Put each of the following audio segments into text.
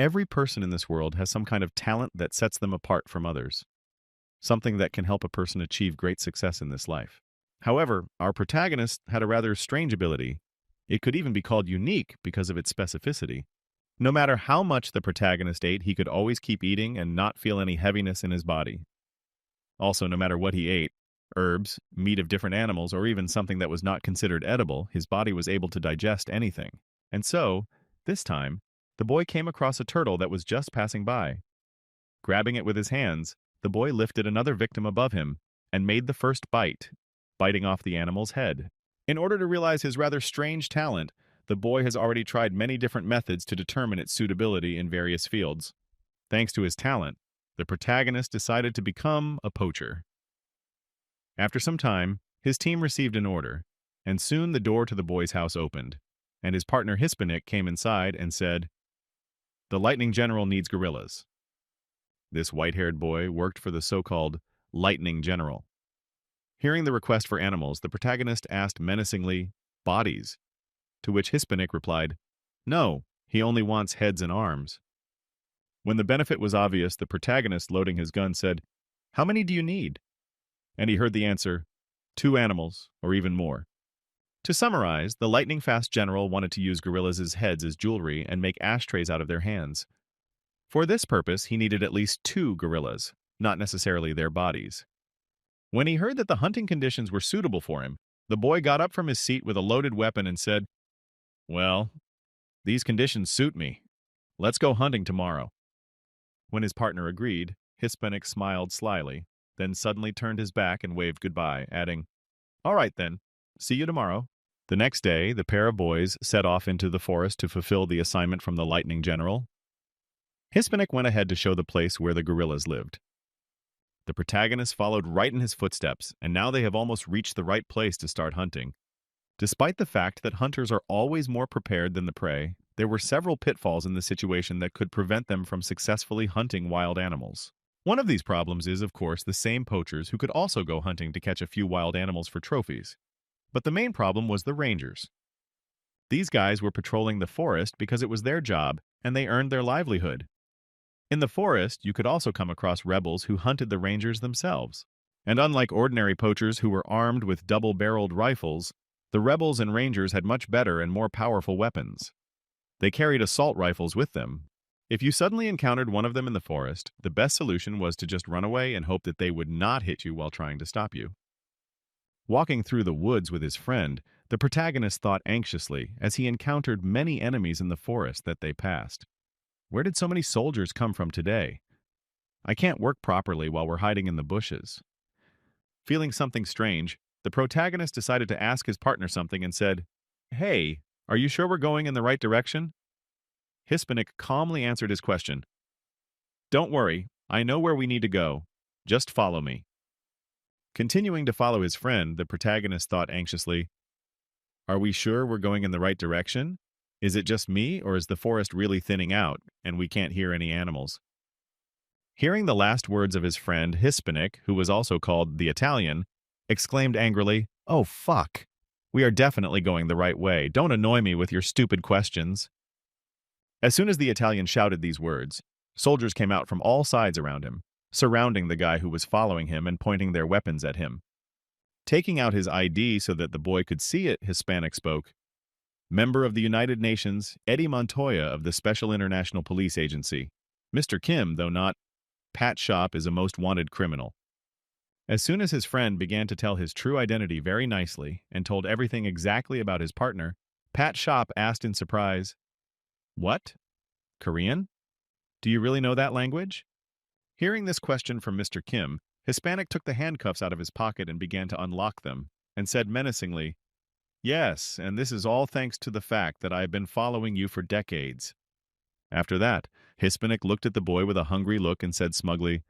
Every person in this world has some kind of talent that sets them apart from others, something that can help a person achieve great success in this life. However, our protagonist had a rather strange ability. It could even be called unique because of its specificity. No matter how much the protagonist ate, he could always keep eating and not feel any heaviness in his body. Also, no matter what he ate, herbs, meat of different animals, or even something that was not considered edible, his body was able to digest anything. And so, this time, the boy came across a turtle that was just passing by. Grabbing it with his hands, the boy lifted another victim above him and made the first bite, biting off the animal's head. In order to realize his rather strange talent, the boy has already tried many different methods to determine its suitability in various fields. Thanks to his talent, the protagonist decided to become a poacher. After some time, his team received an order, and soon the door to the boy's house opened, and his partner Hispanic came inside and said, "The Lightning General needs gorillas." This white-haired boy worked for the so-called Lightning General. Hearing the request for animals, the protagonist asked menacingly, "Bodies?" To which Hispanic replied, "No, he only wants heads and arms." When the benefit was obvious, the protagonist, loading his gun, said, "How many do you need?" And he heard the answer, "2 animals, or even more." To summarize, the lightning-fast general wanted to use gorillas' heads as jewelry and make ashtrays out of their hands. For this purpose, he needed at least 2 gorillas, not necessarily their bodies. When he heard that the hunting conditions were suitable for him, the boy got up from his seat with a loaded weapon and said, "Well, these conditions suit me. Let's go hunting tomorrow." When his partner agreed, Hispanic smiled slyly, then suddenly turned his back and waved goodbye, adding, "All right then, see you tomorrow." The next day, the pair of boys set off into the forest to fulfill the assignment from the Lightning General. Hispanic went ahead to show the place where the gorillas lived. The protagonist followed right in his footsteps, and now they have almost reached the right place to start hunting. Despite the fact that hunters are always more prepared than the prey, there were several pitfalls in the situation that could prevent them from successfully hunting wild animals. One of these problems is, of course, the same poachers who could also go hunting to catch a few wild animals for trophies. But the main problem was the rangers. These guys were patrolling the forest because it was their job, and they earned their livelihood. In the forest, you could also come across rebels who hunted the rangers themselves. And unlike ordinary poachers who were armed with double-barreled rifles, the rebels and rangers had much better and more powerful weapons. They carried assault rifles with them. If you suddenly encountered one of them in the forest, the best solution was to just run away and hope that they would not hit you while trying to stop you. Walking through the woods with his friend, the protagonist thought anxiously as he encountered many enemies in the forest that they passed. Where did so many soldiers come from today? I can't work properly while we're hiding in the bushes. Feeling something strange, the protagonist decided to ask his partner something and said, "Hey, are you sure we're going in the right direction?" Hispanic calmly answered his question, "Don't worry, I know where we need to go. Just follow me." Continuing to follow his friend, the protagonist thought anxiously, "Are we sure we're going in the right direction? Is it just me, or is the forest really thinning out, and we can't hear any animals?" Hearing the last words of his friend, Hispanic, who was also called the Italian, exclaimed angrily, "Oh, fuck! We are definitely going the right way. Don't annoy me with your stupid questions." As soon as the Italian shouted these words, soldiers came out from all sides around him, surrounding the guy who was following him and pointing their weapons at him. Taking out his ID so that the boy could see it, Hispanic spoke, "Member of the United Nations, Eddie Montoya of the Special International Police Agency. Mr. Kim, though not Pat Shop, is a most wanted criminal." As soon as his friend began to tell his true identity very nicely and told everything exactly about his partner, Pat Shop asked in surprise, "What? Korean? Do you really know that language?" Hearing this question from Mr. Kim, Hispanic took the handcuffs out of his pocket and began to unlock them, and said menacingly, "Yes, and this is all thanks to the fact that I have been following you for decades." After that, Hispanic looked at the boy with a hungry look and said smugly,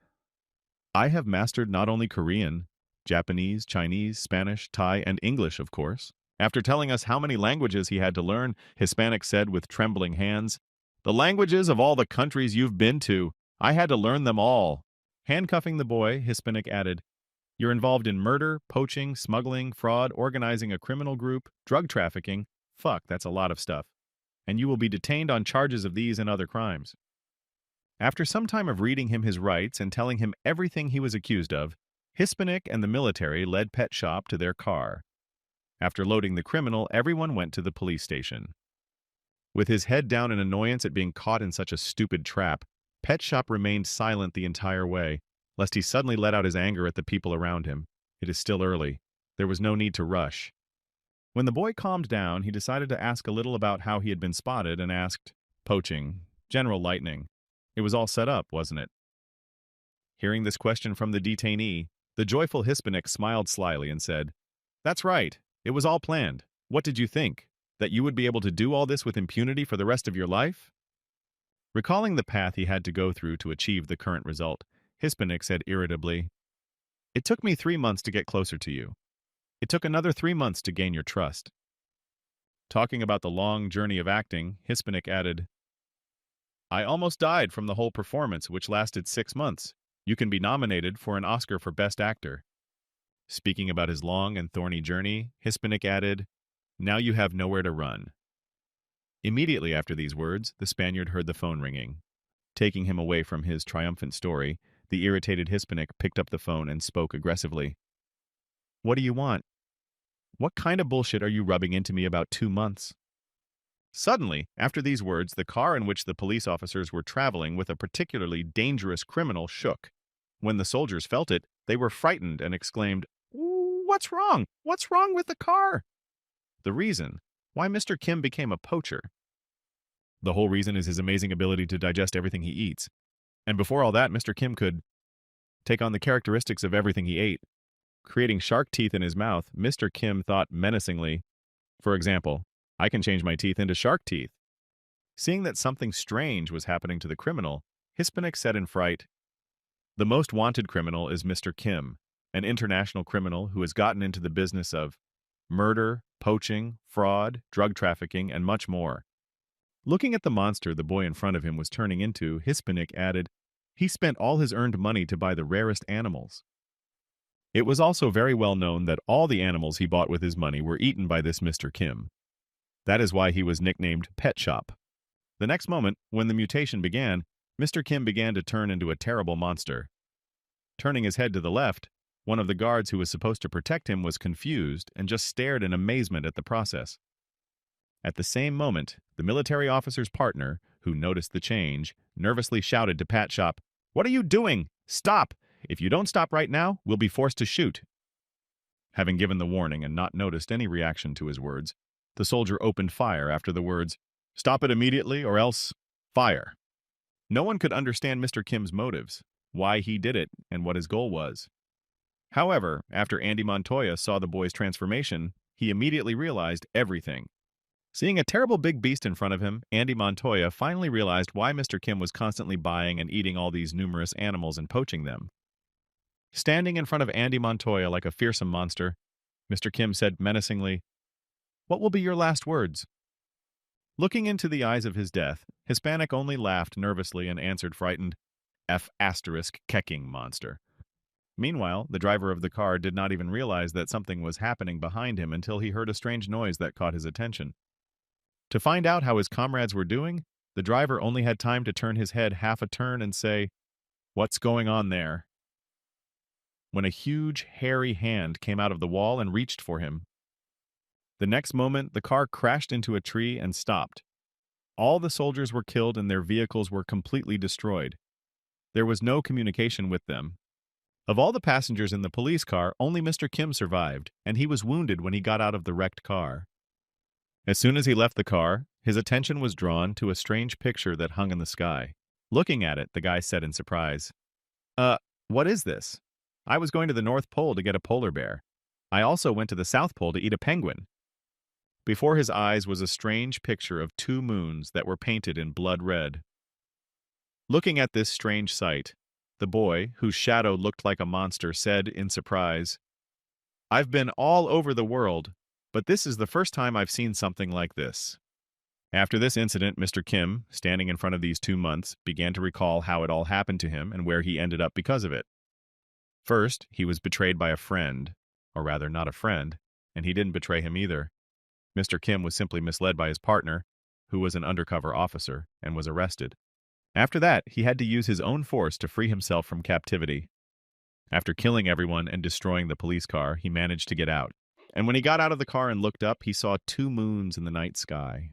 "I have mastered not only Korean, Japanese, Chinese, Spanish, Thai, and English, of course." After telling us how many languages he had to learn, Hispanic said with trembling hands, "The languages of all the countries you've been to. I had to learn them all." Handcuffing the boy, Hispanic added, "You're involved in murder, poaching, smuggling, fraud, organizing a criminal group, drug trafficking. Fuck, that's a lot of stuff. And you will be detained on charges of these and other crimes." After some time of reading him his rights and telling him everything he was accused of, Hispanic and the military led Pet Shop to their car. After loading the criminal, everyone went to the police station. With his head down in annoyance at being caught in such a stupid trap, Pet Shop remained silent the entire way, lest he suddenly let out his anger at the people around him. It is still early. There was no need to rush. When the boy calmed down, he decided to ask a little about how he had been spotted and asked, "Poaching, general lightning. It was all set up, wasn't it?" Hearing this question from the detainee, the joyful Hispanic smiled slyly and said, "That's right. It was all planned. What did you think? That you would be able to do all this with impunity for the rest of your life?" Recalling the path he had to go through to achieve the current result, Hispanic said irritably, "It took me 3 months to get closer to you. It took another 3 months to gain your trust." Talking about the long journey of acting, Hispanic added, "I almost died from the whole performance, which lasted 6 months. You can be nominated for an Oscar for Best Actor." Speaking about his long and thorny journey, Hispanic added, "Now you have nowhere to run." Immediately after these words, the Spaniard heard the phone ringing. Taking him away from his triumphant story, the irritated Hispanic picked up the phone and spoke aggressively. "What do you want? What kind of bullshit are you rubbing into me about 2 months?" Suddenly, after these words, the car in which the police officers were traveling with a particularly dangerous criminal shook. When the soldiers felt it, they were frightened and exclaimed, "What's wrong? What's wrong with the car?" The reason why Mr. Kim became a poacher. The whole reason is his amazing ability to digest everything he eats. And before all that, Mr. Kim could take on the characteristics of everything he ate. Creating shark teeth in his mouth, Mr. Kim thought menacingly, "For example, I can change my teeth into shark teeth." Seeing that something strange was happening to the criminal, Hispanic said in fright, "The most wanted criminal is Mr. Kim, an international criminal who has gotten into the business of murder, poaching, fraud, drug trafficking, and much more." Looking at the monster the boy in front of him was turning into, Hispanic added, "He spent all his earned money to buy the rarest animals." It was also very well known that all the animals he bought with his money were eaten by this Mr. Kim. That is why he was nicknamed Pet Shop. The next moment, when the mutation began, Mr. Kim began to turn into a terrible monster. Turning his head to the left, one of the guards who was supposed to protect him was confused and just stared in amazement at the process. At the same moment, the military officer's partner, who noticed the change, nervously shouted to Pat Shop, "What are you doing? Stop! If you don't stop right now, we'll be forced to shoot." Having given the warning and not noticed any reaction to his words, the soldier opened fire after the words, "Stop it immediately or else fire." No one could understand Mr. Kim's motives, why he did it, and what his goal was. However, after Andy Montoya saw the boy's transformation, he immediately realized everything. Seeing a terrible big beast in front of him, Andy Montoya finally realized why Mr. Kim was constantly buying and eating all these numerous animals and poaching them. Standing in front of Andy Montoya like a fearsome monster, Mr. Kim said menacingly, "What will be your last words?" Looking into the eyes of his death, Hispanic only laughed nervously and answered frightened, "F** kecking monster." Meanwhile, the driver of the car did not even realize that something was happening behind him until he heard a strange noise that caught his attention. To find out how his comrades were doing, the driver only had time to turn his head half a turn and say, "What's going on there?" When a huge, hairy hand came out of the wall and reached for him. The next moment, the car crashed into a tree and stopped. All the soldiers were killed and their vehicles were completely destroyed. There was no communication with them. Of all the passengers in the police car, only Mr. Kim survived, and he was wounded when he got out of the wrecked car. As soon as he left the car, his attention was drawn to a strange picture that hung in the sky. Looking at it, the guy said in surprise, What is this?" "I was going to the North Pole to get a polar bear. I also went to the South Pole to eat a penguin." Before his eyes was a strange picture of 2 moons that were painted in blood red. Looking at this strange sight, the boy, whose shadow looked like a monster, said in surprise, "I've been all over the world, but this is the first time I've seen something like this." After this incident, Mr. Kim, standing in front of these 2 months, began to recall how it all happened to him and where he ended up because of it. First, he was betrayed by a friend, or rather not a friend, and he didn't betray him either. Mr. Kim was simply misled by his partner, who was an undercover officer, and was arrested. After that, he had to use his own force to free himself from captivity. After killing everyone and destroying the police car, he managed to get out. And when he got out of the car and looked up, he saw two moons in the night sky.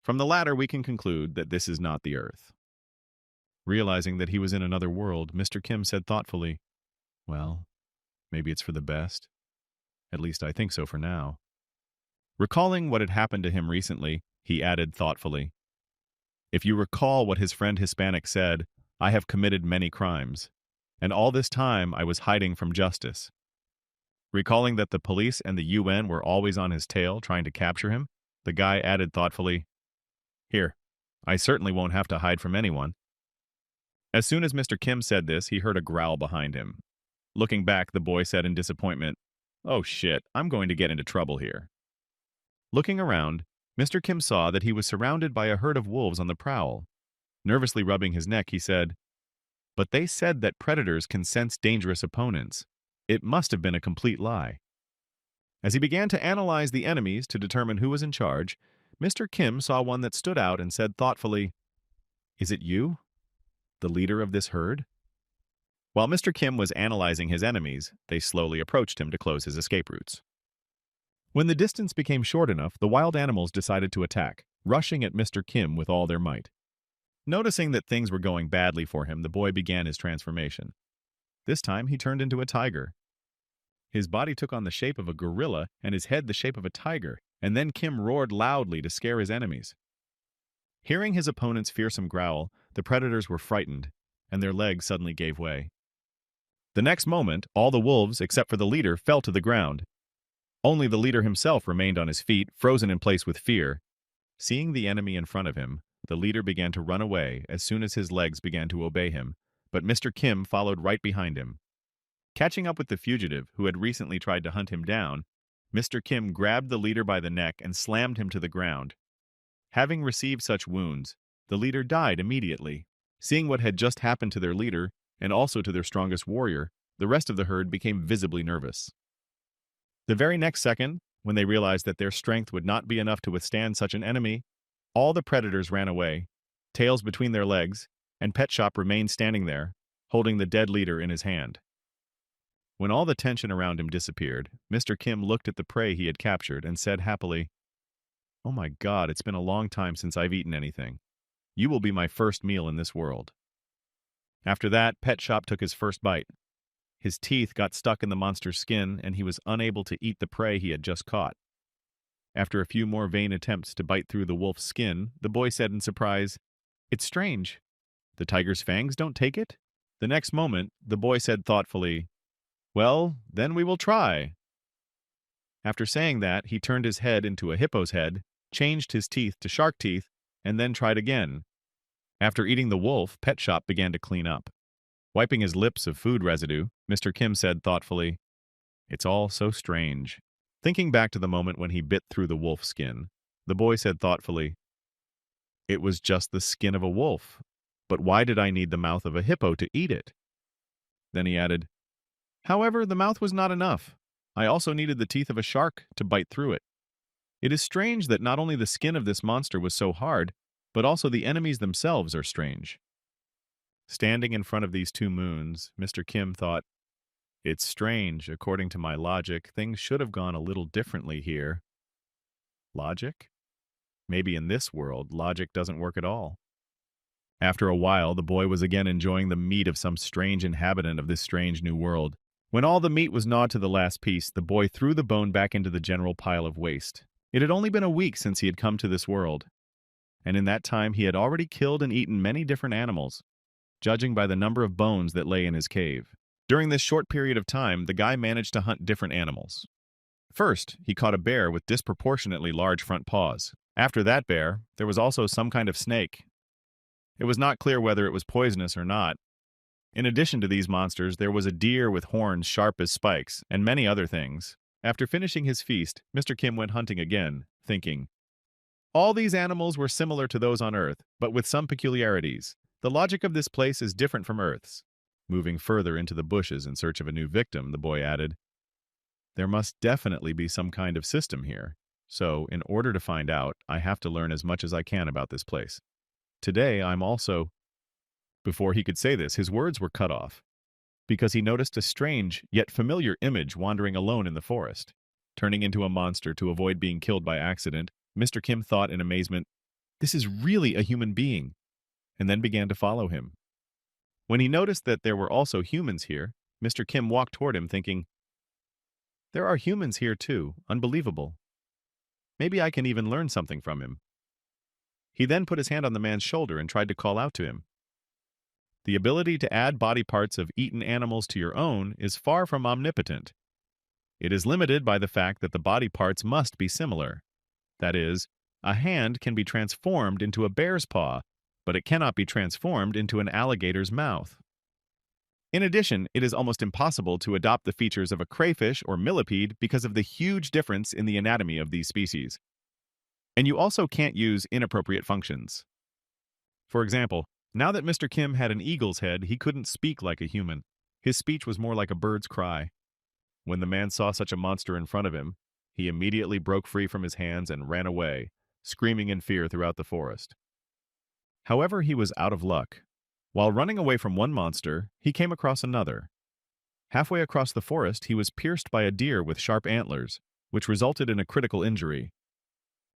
From the latter, we can conclude that this is not the Earth. Realizing that he was in another world, Mr. Kim said thoughtfully, "Well, maybe it's for the best. At least I think so for now." Recalling what had happened to him recently, he added thoughtfully, "If you recall what his friend Hispanic said, I have committed many crimes, and all this time I was hiding from justice." Recalling that the police and the UN were always on his tail trying to capture him, the guy added thoughtfully, "Here, I certainly won't have to hide from anyone." As soon as Mr. Kim said this, he heard a growl behind him. Looking back, the boy said in disappointment, "Oh shit, I'm going to get into trouble here." Looking around, Mr. Kim saw that he was surrounded by a herd of wolves on the prowl. Nervously rubbing his neck, he said, "But they said that predators can sense dangerous opponents. It must have been a complete lie." As he began to analyze the enemies to determine who was in charge, Mr. Kim saw one that stood out and said thoughtfully, "Is it you, the leader of this herd?" While Mr. Kim was analyzing his enemies, they slowly approached him to close his escape routes. When the distance became short enough, the wild animals decided to attack, rushing at Mr. Kim with all their might. Noticing that things were going badly for him, the boy began his transformation. This time, he turned into a tiger. His body took on the shape of a gorilla and his head the shape of a tiger, and then Kim roared loudly to scare his enemies. Hearing his opponent's fearsome growl, the predators were frightened, and their legs suddenly gave way. The next moment, all the wolves, except for the leader, fell to the ground. Only the leader himself remained on his feet, frozen in place with fear. Seeing the enemy in front of him, the leader began to run away as soon as his legs began to obey him, but Mr. Kim followed right behind him. Catching up with the fugitive, who had recently tried to hunt him down, Mr. Kim grabbed the leader by the neck and slammed him to the ground. Having received such wounds, the leader died immediately. Seeing what had just happened to their leader, and also to their strongest warrior, the rest of the herd became visibly nervous. The very next second, when they realized that their strength would not be enough to withstand such an enemy, all the predators ran away, tails between their legs, and Pet Shop remained standing there, holding the dead leader in his hand. When all the tension around him disappeared, Mr. Kim looked at the prey he had captured and said happily, "Oh my God, it's been a long time since I've eaten anything. You will be my first meal in this world." After that, Pet Shop took his first bite. His teeth got stuck in the monster's skin, and he was unable to eat the prey he had just caught. After a few more vain attempts to bite through the wolf's skin, the boy said in surprise, "It's strange. The tiger's fangs don't take it?" The next moment, the boy said thoughtfully, "Well, then we will try." After saying that, he turned his head into a hippo's head, changed his teeth to shark teeth, and then tried again. After eating the wolf, Pet Shop began to clean up. Wiping his lips of food residue, Mr. Kim said thoughtfully, "It's all so strange." Thinking back to the moment when he bit through the wolf's skin, the boy said thoughtfully, "It was just the skin of a wolf, but why did I need the mouth of a hippo to eat it?" Then he added, "However, the mouth was not enough. I also needed the teeth of a shark to bite through it. It is strange that not only the skin of this monster was so hard, but also the enemies themselves are strange." Standing in front of these two moons, Mr. Kim thought, "It's strange. According to my logic, things should have gone a little differently here." Logic? Maybe in this world, logic doesn't work at all. After a while, the boy was again enjoying the meat of some strange inhabitant of this strange new world. When all the meat was gnawed to the last piece, the boy threw the bone back into the general pile of waste. It had only been a week since he had come to this world, and in that time he had already killed and eaten many different animals, judging by the number of bones that lay in his cave. During this short period of time, the guy managed to hunt different animals. First, he caught a bear with disproportionately large front paws. After that bear, there was also some kind of snake. It was not clear whether it was poisonous or not. In addition to these monsters, there was a deer with horns sharp as spikes, and many other things. After finishing his feast, Mr. Kim went hunting again, thinking, "All these animals were similar to those on Earth, but with some peculiarities. The logic of this place is different from Earth's." Moving further into the bushes in search of a new victim, the boy added, "There must definitely be some kind of system here. So, in order to find out, I have to learn as much as I can about this place." Today I'm also... Before he could say this, his words were cut off, because he noticed a strange yet familiar image wandering alone in the forest. Turning into a monster to avoid being killed by accident, Mr. Kim thought in amazement, "This is really a human being," and then began to follow him. When he noticed that there were also humans here, Mr. Kim walked toward him thinking, "There are humans here too, unbelievable. Maybe I can even learn something from him." He then put his hand on the man's shoulder and tried to call out to him. The ability to add body parts of eaten animals to your own is far from omnipotent. It is limited by the fact that the body parts must be similar. That is, a hand can be transformed into a bear's paw, but it cannot be transformed into an alligator's mouth. In addition, it is almost impossible to adopt the features of a crayfish or millipede because of the huge difference in the anatomy of these species. And you also can't use inappropriate functions. For example, now that Mr. Kim had an eagle's head, he couldn't speak like a human. His speech was more like a bird's cry. When the man saw such a monster in front of him, he immediately broke free from his hands and ran away, screaming in fear throughout the forest. However, he was out of luck. While running away from one monster, he came across another. Halfway across the forest, he was pierced by a deer with sharp antlers, which resulted in a critical injury.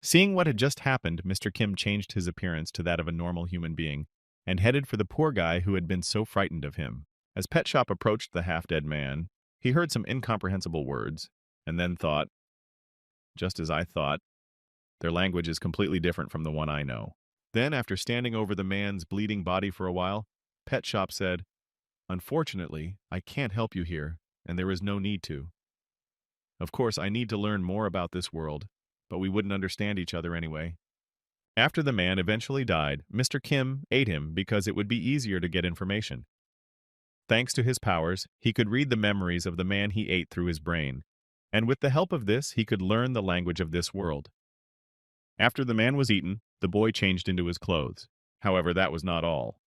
Seeing what had just happened, Mr. Kim changed his appearance to that of a normal human being and headed for the poor guy who had been so frightened of him. As Pet Shop approached the half-dead man, he heard some incomprehensible words, and then thought, "Just as I thought, their language is completely different from the one I know." Then, after standing over the man's bleeding body for a while, Pet Shop said, "Unfortunately, I can't help you here, and there is no need to. Of course, I need to learn more about this world, but we wouldn't understand each other anyway." After the man eventually died, Mr. Kim ate him because it would be easier to get information. Thanks to his powers, he could read the memories of the man he ate through his brain, and with the help of this, he could learn the language of this world. After the man was eaten, the boy changed into his clothes. However, that was not all.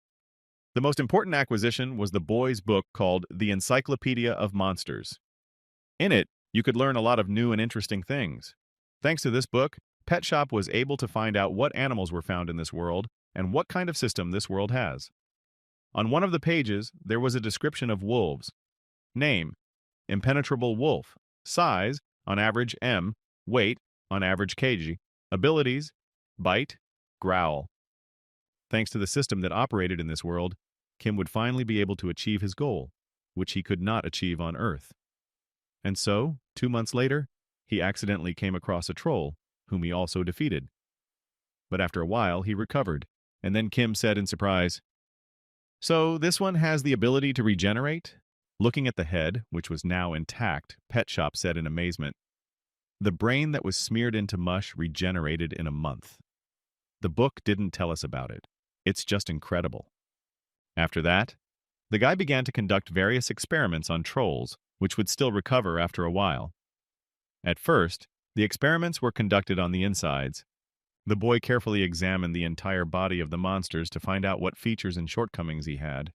The most important acquisition was the boy's book called The Encyclopedia of Monsters. In it, you could learn a lot of new and interesting things. Thanks to this book, Pet Shop was able to find out what animals were found in this world and what kind of system this world has. On one of the pages, there was a description of wolves. Name: impenetrable wolf. Size: on average M. Weight: on average kg. Abilities: bite, growl. Thanks to the system that operated in this world, Kim would finally be able to achieve his goal, which he could not achieve on Earth. And so, 2 months later, he accidentally came across a troll, whom he also defeated. But after a while, he recovered, and then Kim said in surprise, "So this one has the ability to regenerate?" Looking at the head, which was now intact, Pet Shop said in amazement, "The brain that was smeared into mush regenerated in a month. The book didn't tell us about it. It's just incredible." After that, the guy began to conduct various experiments on trolls, which would still recover after a while. At first, the experiments were conducted on the insides. The boy carefully examined the entire body of the monsters to find out what features and shortcomings he had.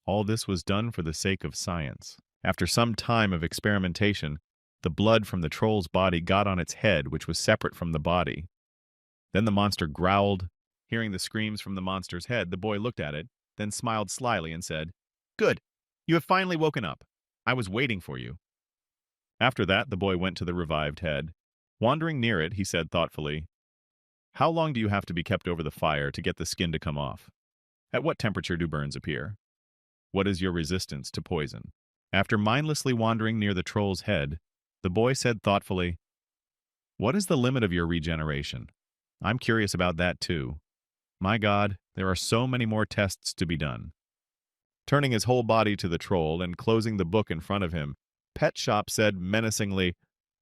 All this was done for the sake of science. After some time of experimentation, the blood from the troll's body got on its head, which was separate from the body. Then the monster growled. Hearing the screams from the monster's head, the boy looked at it, then smiled slyly and said, "Good, you have finally woken up. I was waiting for you." After that, the boy went to the revived head. Wandering near it, he said thoughtfully, "How long do you have to be kept over the fire to get the skin to come off? At what temperature do burns appear? What is your resistance to poison?" After mindlessly wandering near the troll's head, the boy said thoughtfully, "What is the limit of your regeneration? I'm curious about that too. My God, there are so many more tests to be done." Turning his whole body to the troll and closing the book in front of him, Pet Shop said menacingly,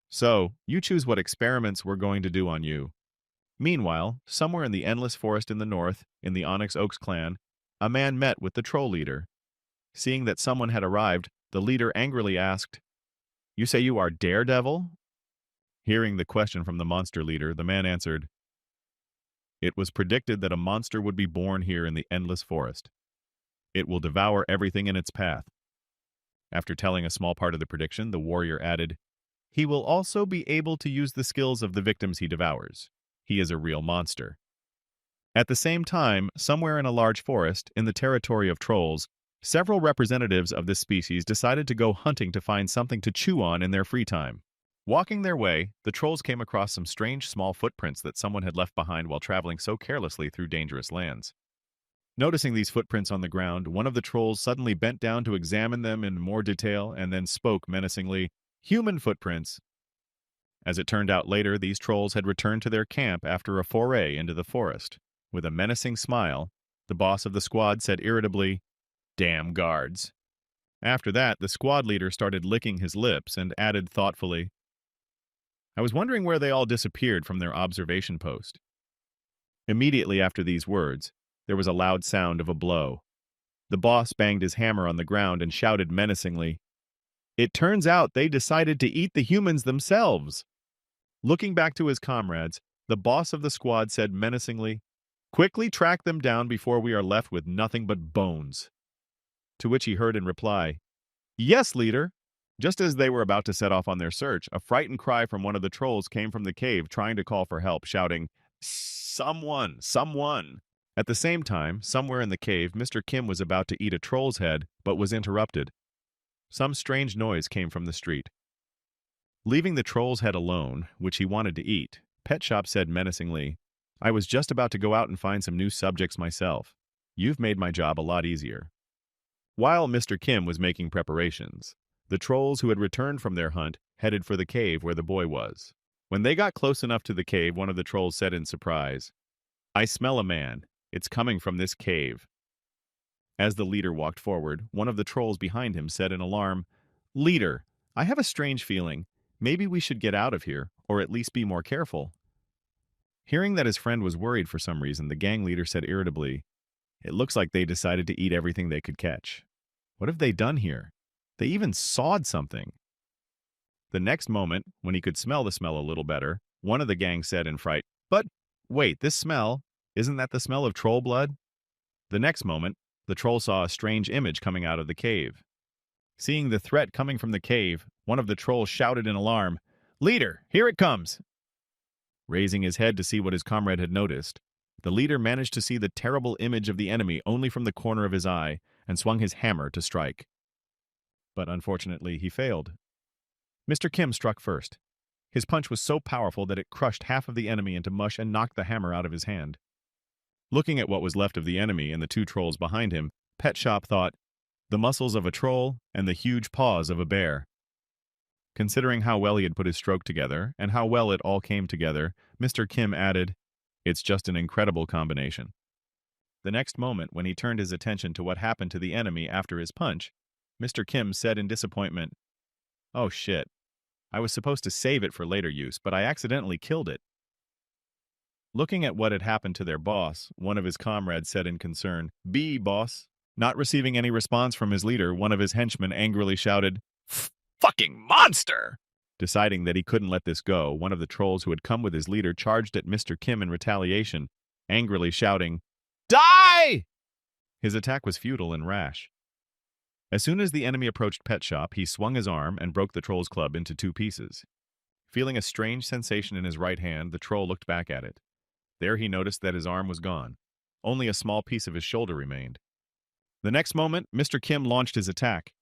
"So, you choose what experiments we're going to do on you." Meanwhile, somewhere in the endless forest in the north, in the Onyx Oaks clan, a man met with the troll leader. Seeing that someone had arrived, the leader angrily asked, "You say you are Daredevil?" Hearing the question from the monster leader, the man answered, "It was predicted that a monster would be born here in the endless forest. It will devour everything in its path." After telling a small part of the prediction, the warrior added, "He will also be able to use the skills of the victims he devours. He is a real monster." At the same time, somewhere in a large forest, in the territory of trolls, several representatives of this species decided to go hunting to find something to chew on in their free time. Walking their way, the trolls came across some strange small footprints that someone had left behind while traveling so carelessly through dangerous lands. Noticing these footprints on the ground, one of the trolls suddenly bent down to examine them in more detail and then spoke menacingly, "Human footprints." As it turned out later, these trolls had returned to their camp after a foray into the forest. With a menacing smile, the boss of the squad said irritably, "Damn guards." After that, the squad leader started licking his lips and added thoughtfully, "I was wondering where they all disappeared from their observation post." Immediately after these words, there was a loud sound of a blow. The boss banged his hammer on the ground and shouted menacingly, "It turns out they decided to eat the humans themselves." Looking back to his comrades, the boss of the squad said menacingly, "Quickly track them down before we are left with nothing but bones." To which he heard in reply, "Yes, leader." Just as they were about to set off on their search, a frightened cry from one of the trolls came from the cave trying to call for help, shouting, "Someone! Someone!" At the same time, somewhere in the cave, Mr. Kim was about to eat a troll's head, but was interrupted. Some strange noise came from the street. Leaving the troll's head alone, which he wanted to eat, Pet Shop said menacingly, "I was just about to go out and find some new subjects myself. You've made my job a lot easier." While Mr. Kim was making preparations, the trolls who had returned from their hunt headed for the cave where the boy was. When they got close enough to the cave, one of the trolls said in surprise, "I smell a man. It's coming from this cave." As the leader walked forward, one of the trolls behind him said in alarm, "Leader, I have a strange feeling. Maybe we should get out of here, or at least be more careful." Hearing that his friend was worried for some reason, the gang leader said irritably, "It looks like they decided to eat everything they could catch. What have they done here? They even sawed something." The next moment, when he could smell the smell a little better, one of the gang said in fright, "But wait, this smell, isn't that the smell of troll blood?" The next moment, the troll saw a strange image coming out of the cave. Seeing the threat coming from the cave, one of the trolls shouted in alarm, "Leader, here it comes!" Raising his head to see what his comrade had noticed, the leader managed to see the terrible image of the enemy only from the corner of his eye and swung his hammer to strike. But unfortunately, he failed. Mr. Kim struck first. His punch was so powerful that it crushed half of the enemy into mush and knocked the hammer out of his hand. Looking at what was left of the enemy and the two trolls behind him, Pet Shop thought, "The muscles of a troll and the huge paws of a bear." Considering how well he had put his stroke together and how well it all came together, Mr. Kim added, "It's just an incredible combination." The next moment, when he turned his attention to what happened to the enemy after his punch, Mr. Kim said in disappointment, "Oh shit, I was supposed to save it for later use, but I accidentally killed it." Looking at what had happened to their boss, one of his comrades said in concern, "B, boss." Not receiving any response from his leader, one of his henchmen angrily shouted, "Fucking monster!" Deciding that he couldn't let this go, one of the trolls who had come with his leader charged at Mr. Kim in retaliation, angrily shouting, "Die!" His attack was futile and rash. As soon as the enemy approached Pet Shop, he swung his arm and broke the troll's club into two pieces. Feeling a strange sensation in his right hand, the troll looked back at it. There he noticed that his arm was gone. Only a small piece of his shoulder remained. The next moment, Mr. Kim launched his attack.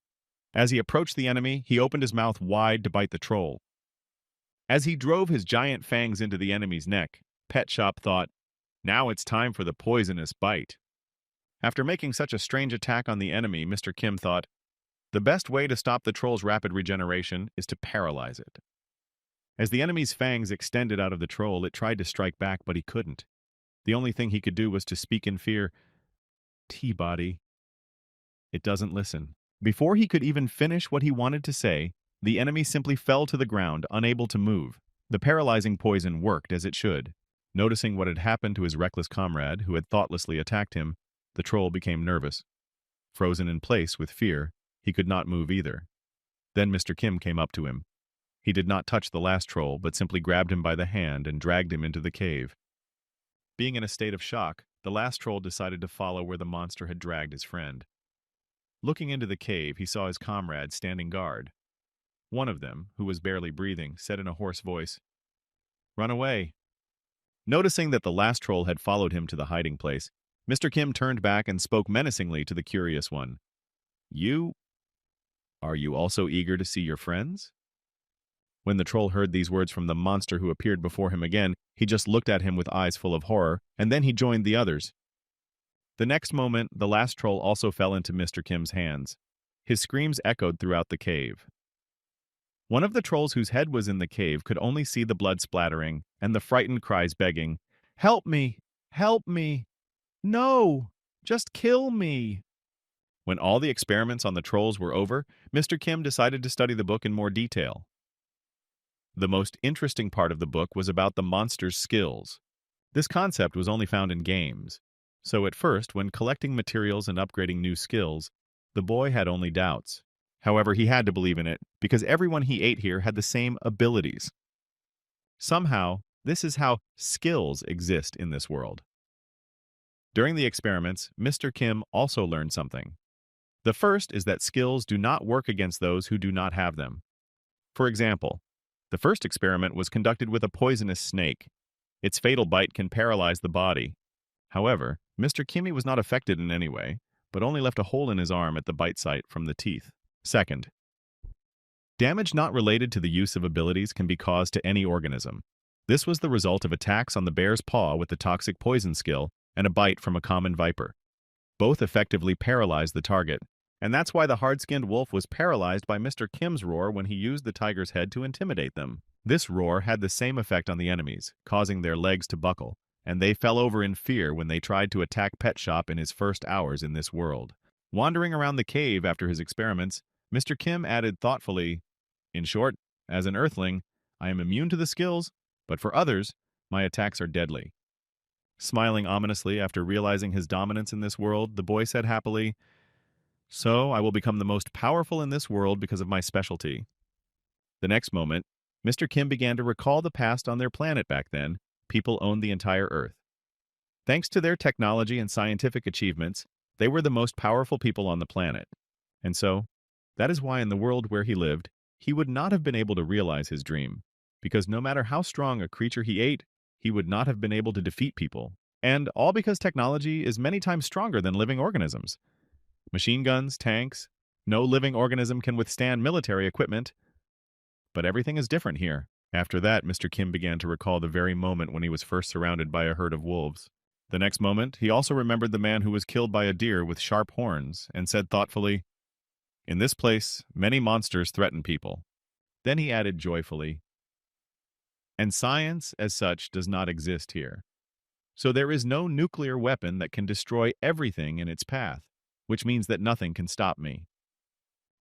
As he approached the enemy, he opened his mouth wide to bite the troll. As he drove his giant fangs into the enemy's neck, Pet Shop thought, "Now it's time for the poisonous bite." After making such a strange attack on the enemy, Mr. Kim thought, the best way to stop the troll's rapid regeneration is to paralyze it. As the enemy's fangs extended out of the troll, it tried to strike back, but he couldn't. The only thing he could do was to speak in fear, "T-body." It doesn't listen. Before he could even finish what he wanted to say, the enemy simply fell to the ground, unable to move. The paralyzing poison worked as it should. Noticing what had happened to his reckless comrade, who had thoughtlessly attacked him, the troll became nervous. Frozen in place with fear, he could not move either. Then Mr. Kim came up to him. He did not touch the last troll, but simply grabbed him by the hand and dragged him into the cave. Being in a state of shock, the last troll decided to follow where the monster had dragged his friend. Looking into the cave, he saw his comrades standing guard. One of them, who was barely breathing, said in a hoarse voice, "Run away." Noticing that the last troll had followed him to the hiding place, Mr. Kim turned back and spoke menacingly to the curious one. You? Are you also eager to see your friends? When the troll heard these words from the monster who appeared before him again, he just looked at him with eyes full of horror, and then he joined the others. The next moment, the last troll also fell into Mr. Kim's hands. His screams echoed throughout the cave. One of the trolls whose head was in the cave could only see the blood splattering and the frightened cries begging, "Help me! Help me! No! Just kill me!" When all the experiments on the trolls were over, Mr. Kim decided to study the book in more detail. The most interesting part of the book was about the monster's skills. This concept was only found in games. So at first, when collecting materials and upgrading new skills, the boy had only doubts. However, he had to believe in it, because everyone he ate here had the same abilities. Somehow, this is how skills exist in this world. During the experiments, Mr. Kim also learned something. The first is that skills do not work against those who do not have them. For example, the first experiment was conducted with a poisonous snake. Its fatal bite can paralyze the body. However, Mr. Kimmy was not affected in any way, but only left a hole in his arm at the bite site from the teeth. Second, damage not related to the use of abilities can be caused to any organism. This was the result of attacks on the bear's paw with the toxic poison skill and a bite from a common viper. Both effectively paralyzed the target, and that's why the hard-skinned wolf was paralyzed by Mr. Kim's roar when he used the tiger's head to intimidate them. This roar had the same effect on the enemies, causing their legs to buckle, and they fell over in fear when they tried to attack Pet Shop in his first hours in this world. Wandering around the cave after his experiments, Mr. Kim added thoughtfully, "In short, as an earthling, I am immune to the skills, but for others, my attacks are deadly." Smiling ominously after realizing his dominance in this world, the boy said happily, "So I will become the most powerful in this world because of my specialty." The next moment, Mr. Kim began to recall the past on their planet back then. People owned the entire Earth. Thanks to their technology and scientific achievements, they were the most powerful people on the planet. And so, that is why in the world where he lived, he would not have been able to realize his dream, because no matter how strong a creature he ate, he would not have been able to defeat people. And all because technology is many times stronger than living organisms. Machine guns, tanks, no living organism can withstand military equipment. But everything is different here. After that, Mr. Kim began to recall the very moment when he was first surrounded by a herd of wolves. The next moment, he also remembered the man who was killed by a deer with sharp horns and said thoughtfully, "In this place, many monsters threaten people." Then he added joyfully, "And science, as such, does not exist here. So there is no nuclear weapon that can destroy everything in its path, which means that nothing can stop me."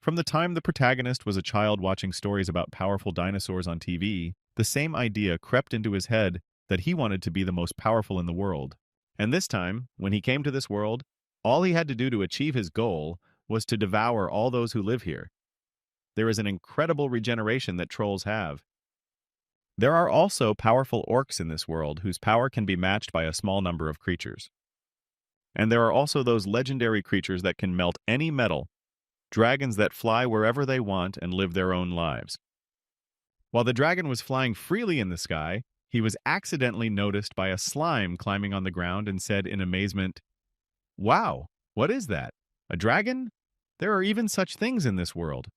From the time the protagonist was a child watching stories about powerful dinosaurs on TV, the same idea crept into his head that he wanted to be the most powerful in the world. And this time, when he came to this world, all he had to do to achieve his goal was to devour all those who live here. There is an incredible regeneration that trolls have. There are also powerful orcs in this world whose power can be matched by a small number of creatures. And there are also those legendary creatures that can melt any metal, dragons that fly wherever they want and live their own lives. While the dragon was flying freely in the sky, he was accidentally noticed by a slime climbing on the ground and said in amazement, "Wow, what is that? A dragon? There are even such things in this world."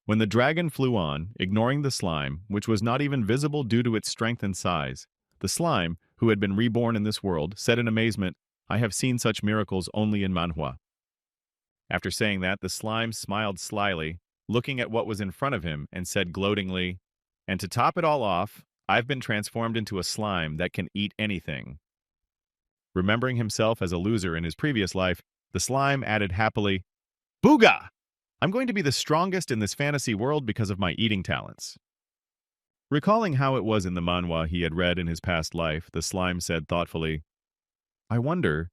When the dragon flew on, ignoring the slime, which was not even visible due to its strength and size, the slime, who had been reborn in this world, said in amazement, "I have seen such miracles only in manhwa." After saying that, the slime smiled slyly, looking at what was in front of him, and said gloatingly, "And to top it all off, I've been transformed into a slime that can eat anything." Remembering himself as a loser in his previous life, the slime added happily, "Booga! I'm going to be the strongest in this fantasy world because of my eating talents." Recalling how it was in the manhwa he had read in his past life, the slime said thoughtfully, "I wonder,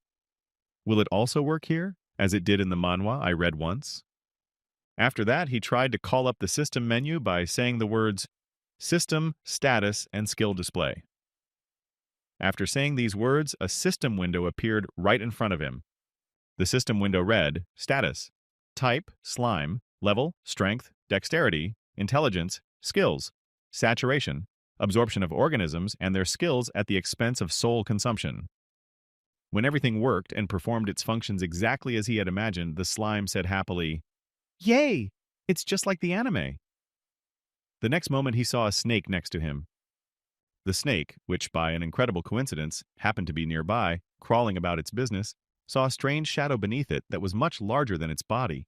will it also work here, as it did in the manhwa I read once?" After that, he tried to call up the system menu by saying the words, "System, Status, and Skill Display." After saying these words, a system window appeared right in front of him. The system window read, Status, Type, Slime, Level, Strength, Dexterity, Intelligence, Skills, Saturation, absorption of organisms, and their skills at the expense of soul consumption. When everything worked and performed its functions exactly as he had imagined, the slime said happily, "Yay! It's just like the anime." The next moment he saw a snake next to him. The snake, which by an incredible coincidence happened to be nearby, crawling about its business, saw a strange shadow beneath it that was much larger than its body.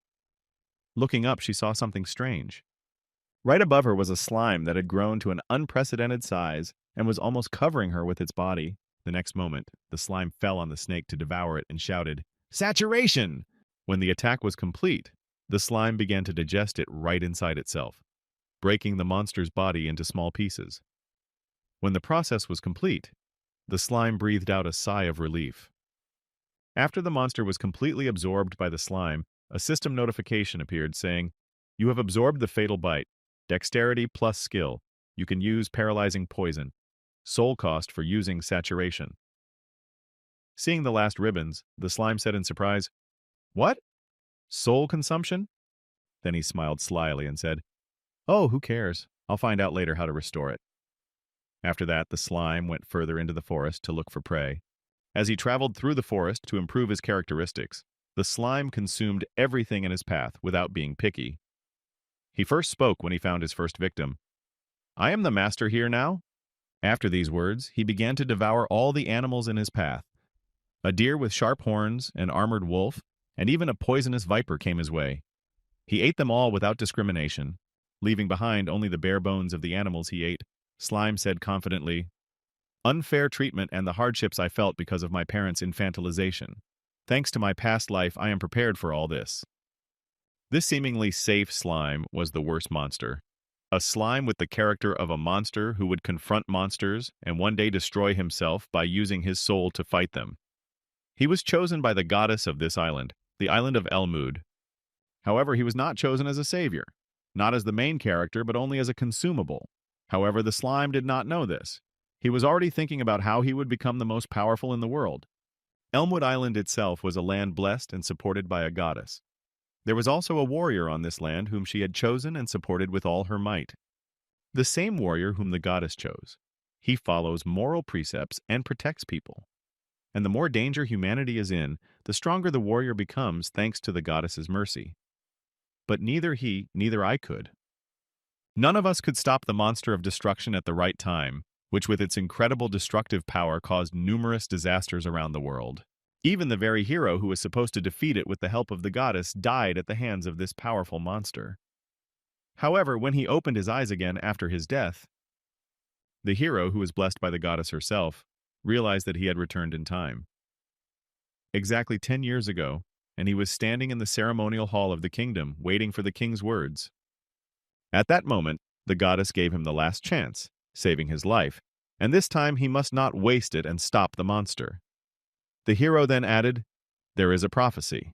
Looking up, she saw something strange. Right above her was a slime that had grown to an unprecedented size and was almost covering her with its body. The next moment, the slime fell on the snake to devour it and shouted, "Saturation!" When the attack was complete, the slime began to digest it right inside itself, breaking the monster's body into small pieces. When the process was complete, the slime breathed out a sigh of relief. After the monster was completely absorbed by the slime, a system notification appeared saying, "You have absorbed the fatal bite. Dexterity plus skill. You can use paralyzing poison. Soul cost for using saturation." Seeing the last ribbons, the slime said in surprise, "What? Soul consumption?" Then he smiled slyly and said, "Oh, who cares? I'll find out later how to restore it." After that, the slime went further into the forest to look for prey. As he traveled through the forest to improve his characteristics, the slime consumed everything in his path without being picky. He first spoke when he found his first victim. "I am the master here now." After these words, he began to devour all the animals in his path. A deer with sharp horns, an armored wolf, and even a poisonous viper came his way. He ate them all without discrimination, leaving behind only the bare bones of the animals he ate. Slime said confidently, "Unfair treatment and the hardships I felt because of my parents' infantilization. Thanks to my past life, I am prepared for all this." This seemingly safe slime was the worst monster. A slime with the character of a monster who would confront monsters and one day destroy himself by using his soul to fight them. He was chosen by the goddess of this island, the island of Elmud. However, he was not chosen as a savior, not as the main character, but only as a consumable. However, the slime did not know this. He was already thinking about how he would become the most powerful in the world. Elmwood Island itself was a land blessed and supported by a goddess. There was also a warrior on this land whom she had chosen and supported with all her might. The same warrior whom the goddess chose. He follows moral precepts and protects people. And the more danger humanity is in, the stronger the warrior becomes thanks to the goddess's mercy. But neither he, neither I could. None of us could stop the monster of destruction at the right time, which with its incredible destructive power caused numerous disasters around the world. Even the very hero who was supposed to defeat it with the help of the goddess died at the hands of this powerful monster. However, when he opened his eyes again after his death, the hero, who was blessed by the goddess herself, realized that he had returned in time. Exactly 10 years ago, and he was standing in the ceremonial hall of the kingdom, waiting for the king's words. At that moment, the goddess gave him the last chance, saving his life, and this time he must not waste it and stop the monster. The hero then added, "There is a prophecy."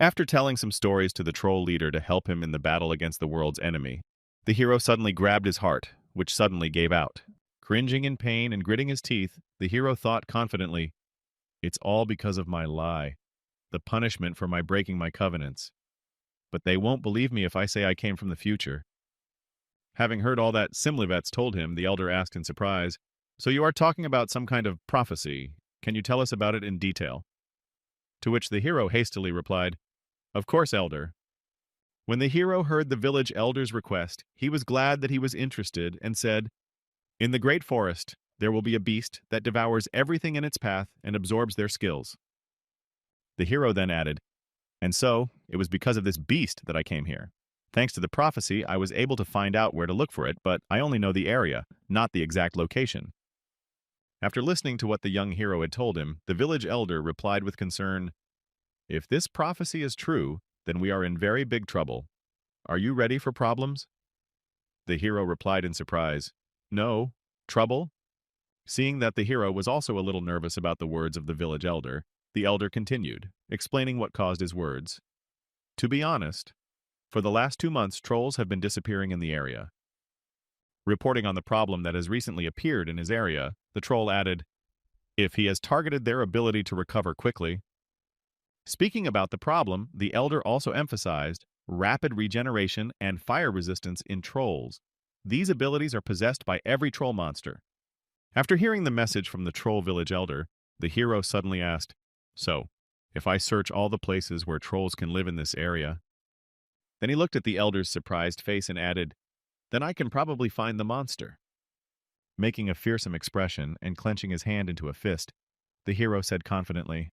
After telling some stories to the troll leader to help him in the battle against the world's enemy, the hero suddenly grabbed his heart, which suddenly gave out. Cringing in pain and gritting his teeth, the hero thought confidently, "It's all because of my lie, the punishment for my breaking my covenants. But they won't believe me if I say I came from the future." Having heard all that Simlivets told him, the elder asked in surprise, "So you are talking about some kind of prophecy. Can you tell us about it in detail?" To which the hero hastily replied, "Of course, elder." When the hero heard the village elder's request, he was glad that he was interested and said, "In the great forest, there will be a beast that devours everything in its path and absorbs their skills." The hero then added, "And so, it was because of this beast that I came here. Thanks to the prophecy, I was able to find out where to look for it, but I only know the area, not the exact location." After listening to what the young hero had told him, the village elder replied with concern, "If this prophecy is true, then we are in very big trouble. Are you ready for problems?" The hero replied in surprise, "No, trouble?" Seeing that the hero was also a little nervous about the words of the village elder, the elder continued, explaining what caused his words. "To be honest, for the last 2 months, trolls have been disappearing in the area." Reporting on the problem that has recently appeared in his area, the troll added, "If he has targeted their ability to recover quickly." Speaking about the problem, the elder also emphasized rapid regeneration and fire resistance in trolls. These abilities are possessed by every troll monster. After hearing the message from the troll village elder, the hero suddenly asked, "So, if I search all the places where trolls can live in this area?" Then he looked at the elder's surprised face and added, "Then I can probably find the monster." Making a fearsome expression and clenching his hand into a fist, the hero said confidently,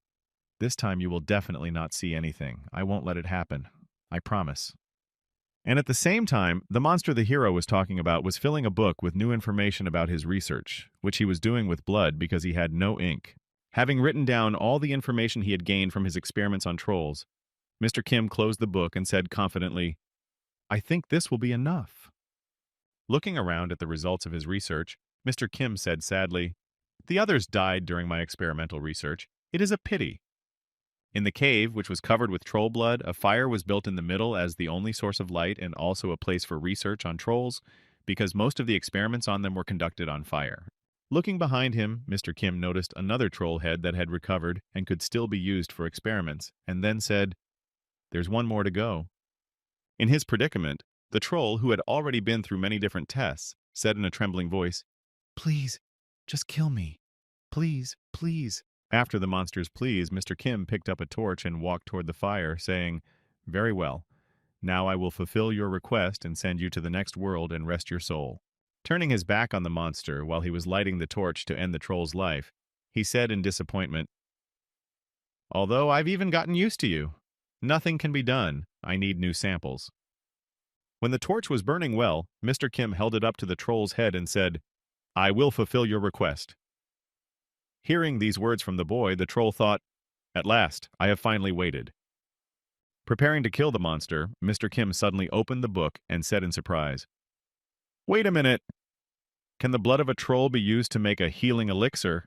"This time you will definitely not see anything. I won't let it happen. I promise." And at the same time, the monster the hero was talking about was filling a book with new information about his research, which he was doing with blood because he had no ink. Having written down all the information he had gained from his experiments on trolls, Mr. Kim closed the book and said confidently, "I think this will be enough." Looking around at the results of his research, Mr. Kim said sadly, "The others died during my experimental research. It is a pity." In the cave, which was covered with troll blood, a fire was built in the middle as the only source of light and also a place for research on trolls, because most of the experiments on them were conducted on fire. Looking behind him, Mr. Kim noticed another troll head that had recovered and could still be used for experiments, and then said, "There's one more to go." In his predicament, the troll, who had already been through many different tests, said in a trembling voice, "Please, just kill me. Please, please." After the monster's pleas, Mr. Kim picked up a torch and walked toward the fire, saying, "Very well. Now I will fulfill your request and send you to the next world and rest your soul." Turning his back on the monster while he was lighting the torch to end the troll's life, he said in disappointment, "Although I've even gotten used to you, nothing can be done. I need new samples." When the torch was burning well, Mr. Kim held it up to the troll's head and said, "I will fulfill your request." Hearing these words from the boy, the troll thought, "At last, I have finally waited." Preparing to kill the monster, Mr. Kim suddenly opened the book and said in surprise, "Wait a minute! Can the blood of a troll be used to make a healing elixir?"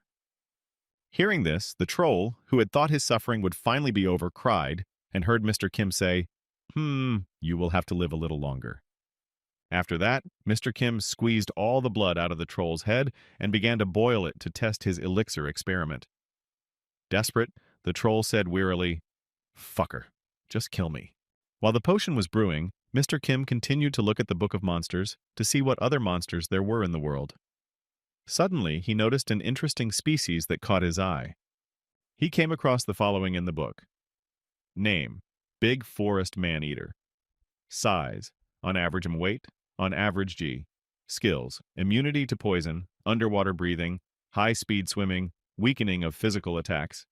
Hearing this, the troll, who had thought his suffering would finally be over, cried, and heard Mr. Kim say, "You will have to live a little longer." After that, Mr. Kim squeezed all the blood out of the troll's head and began to boil it to test his elixir experiment. Desperate, the troll said wearily, "Fucker, just kill me." While the potion was brewing, Mr. Kim continued to look at the Book of Monsters to see what other monsters there were in the world. Suddenly, he noticed an interesting species that caught his eye. He came across the following in the book. Name: Big Forest Man-Eater. Size: on average M weight, on average G. Skills: immunity to poison, underwater breathing, high-speed swimming, weakening of physical attacks.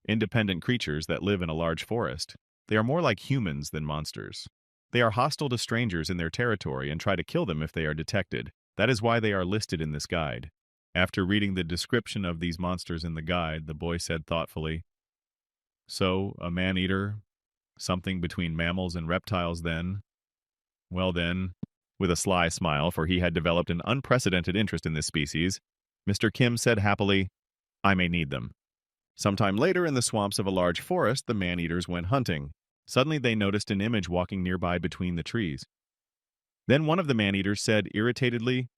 Independent creatures that live in a large forest. They are more like humans than monsters. They are hostile to strangers in their territory and try to kill them if they are detected. That is why they are listed in this guide. After reading the description of these monsters in the guide, the boy said thoughtfully, "So, a man-eater, something between mammals and reptiles then? Well then," with a sly smile, for he had developed an unprecedented interest in this species, Mr. Kim said happily, "I may need them." Sometime later, in the swamps of a large forest, the man-eaters went hunting. Suddenly they noticed an image walking nearby between the trees. Then one of the man-eaters said irritatedly,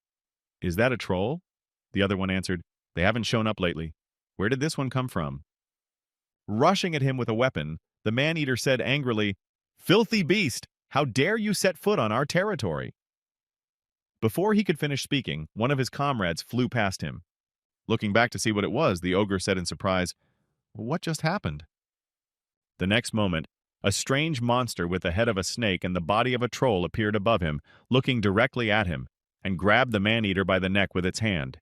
"Is that a troll?" The other one answered, "They haven't shown up lately. Where did this one come from?" Rushing at him with a weapon, the man-eater said angrily, "Filthy beast! How dare you set foot on our territory?" Before he could finish speaking, one of his comrades flew past him. Looking back to see what it was, the ogre said in surprise, "What just happened?" The next moment, a strange monster with the head of a snake and the body of a troll appeared above him, looking directly at him, and grabbed the man-eater by the neck with its hand.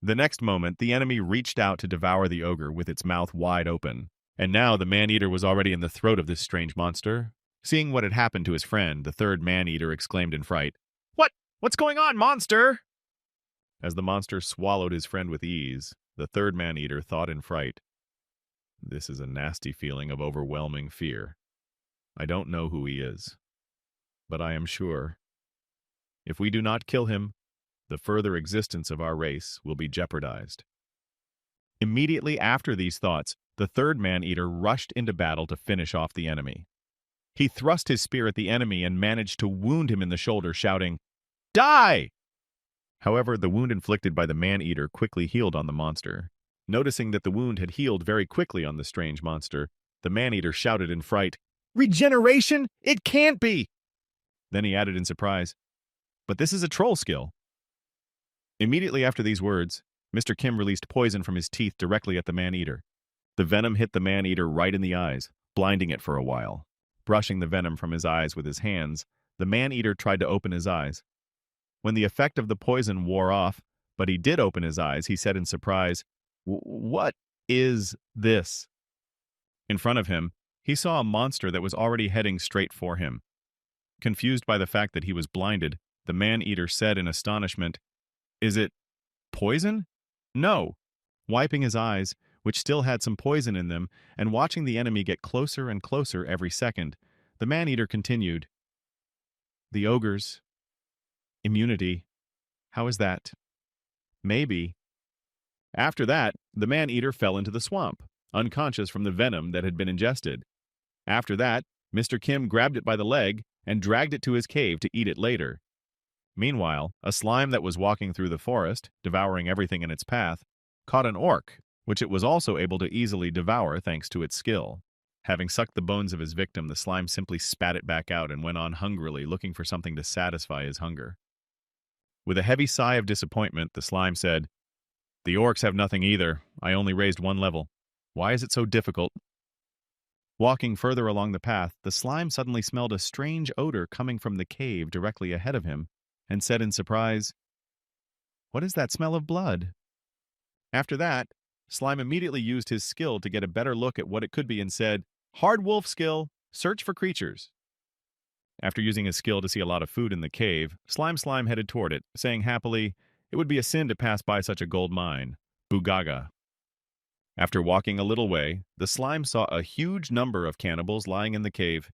The next moment, the enemy reached out to devour the ogre with its mouth wide open. And now the man-eater was already in the throat of this strange monster. Seeing what had happened to his friend, the third man-eater exclaimed in fright, What's going on, monster?" As the monster swallowed his friend with ease, the third man-eater thought in fright, "This is a nasty feeling of overwhelming fear. I don't know who he is, but I am sure if we do not kill him, the further existence of our race will be jeopardized." Immediately after these thoughts, the third man-eater rushed into battle to finish off the enemy. He thrust his spear at the enemy and managed to wound him in the shoulder, shouting, "Die!" However, the wound inflicted by the man-eater quickly healed on the monster. Noticing that the wound had healed very quickly on the strange monster, the man-eater shouted in fright, "Regeneration? It can't be!" Then he added in surprise, But this is a troll skill. Immediately after these words, Mr. Kim released poison from his teeth directly at the man-eater. The venom hit the man-eater right in the eyes, blinding it for a while. Brushing the venom from his eyes with his hands, the man-eater tried to open his eyes. When the effect of the poison wore off, but he did open his eyes, he said in surprise, "What is this?" In front of him, he saw a monster that was already heading straight for him. Confused by the fact that he was blinded, the man-eater said in astonishment, "Is it poison?" "No." Wiping his eyes, which still had some poison in them, and watching the enemy get closer and closer every second, the man-eater continued, "The ogres. Immunity. How is that?" "Maybe." After that, the man-eater fell into the swamp, unconscious from the venom that had been ingested. After that, Mr. Kim grabbed it by the leg and dragged it to his cave to eat it later. Meanwhile, a slime that was walking through the forest, devouring everything in its path, caught an orc, which it was also able to easily devour thanks to its skill. Having sucked the bones of his victim, the slime simply spat it back out and went on hungrily, looking for something to satisfy his hunger. With a heavy sigh of disappointment, the slime said, "The orcs have nothing either. I only raised one level. Why is it so difficult?" Walking further along the path, the slime suddenly smelled a strange odor coming from the cave directly ahead of him, and said in surprise, "What is that smell of blood?" After that, Slime immediately used his skill to get a better look at what it could be and said, "Hard wolf skill, search for creatures." After using his skill to see a lot of food in the cave, Slime headed toward it, saying happily, "It would be a sin to pass by such a gold mine. Boogaga." After walking a little way, the slime saw a huge number of cannibals lying in the cave,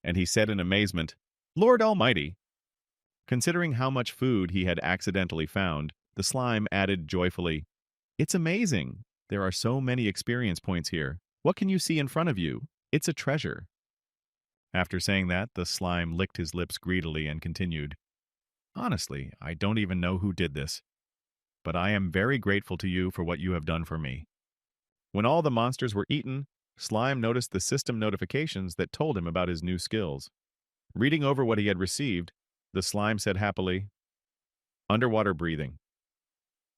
and he said in amazement, "Lord Almighty!" Considering how much food he had accidentally found, the slime added joyfully, "It's amazing. There are so many experience points here. What can you see in front of you? It's a treasure." After saying that, the slime licked his lips greedily and continued, "Honestly, I don't even know who did this, but I am very grateful to you for what you have done for me." When all the monsters were eaten, Slime noticed the system notifications that told him about his new skills. Reading over what he had received, the slime said happily, "Underwater breathing,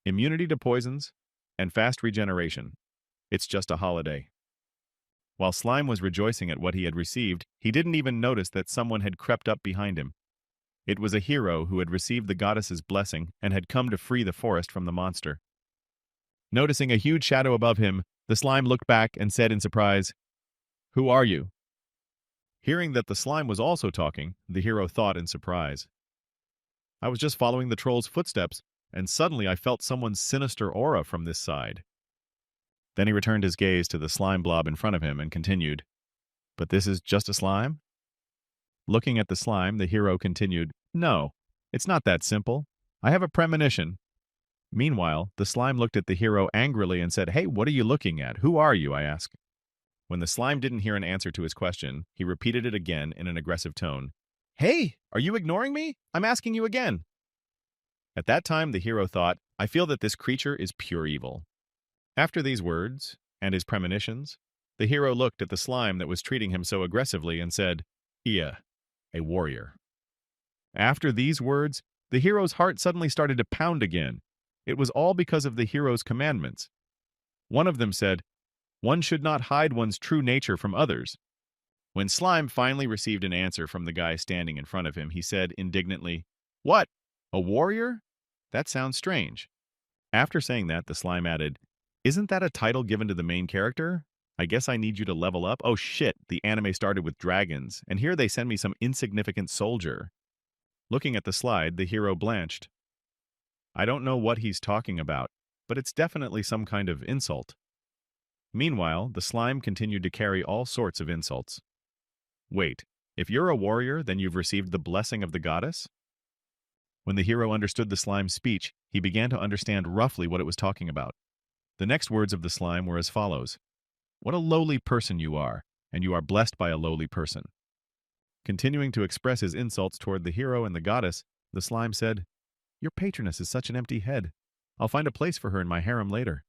immunity to poisons, and fast regeneration. It's just a holiday." While Slime was rejoicing at what he had received, he didn't even notice that someone had crept up behind him. It was a hero who had received the goddess's blessing and had come to free the forest from the monster. Noticing a huge shadow above him, the slime looked back and said in surprise, "Who are you?" Hearing that the slime was also talking, the hero thought in surprise, "I was just following the troll's footsteps, and suddenly I felt someone's sinister aura from this side." Then he returned his gaze to the slime blob in front of him and continued, "But this is just a slime?" Looking at the slime, the hero continued, "No, it's not that simple. I have a premonition." Meanwhile, the slime looked at the hero angrily and said, "Hey, what are you looking at? Who are you?" I asked. When the slime didn't hear an answer to his question, he repeated it again in an aggressive tone. "Hey, are you ignoring me? I'm asking you again." At that time, the hero thought, "I feel that this creature is pure evil." After these words, and his premonitions, the hero looked at the slime that was treating him so aggressively and said, "Ia, a warrior." After these words, the hero's heart suddenly started to pound again. It was all because of the hero's commandments. One of them said, "One should not hide one's true nature from others." When Slime finally received an answer from the guy standing in front of him, he said indignantly, "What? A warrior? That sounds strange." After saying that, the slime added, "Isn't that a title given to the main character? I guess I need you to level up." Oh shit, the anime started with dragons, and here they send me some insignificant soldier. Looking at the slide, the hero blanched. I don't know what he's talking about, but it's definitely some kind of insult. Meanwhile, the slime continued to carry all sorts of insults. Wait, if you're a warrior, then you've received the blessing of the goddess? When the hero understood the slime's speech, he began to understand roughly what it was talking about. The next words of the slime were as follows. "What a lowly person you are, and you are blessed by a lowly person." Continuing to express his insults toward the hero and the goddess, the slime said, "Your patroness is such an empty head. I'll find a place for her in my harem later."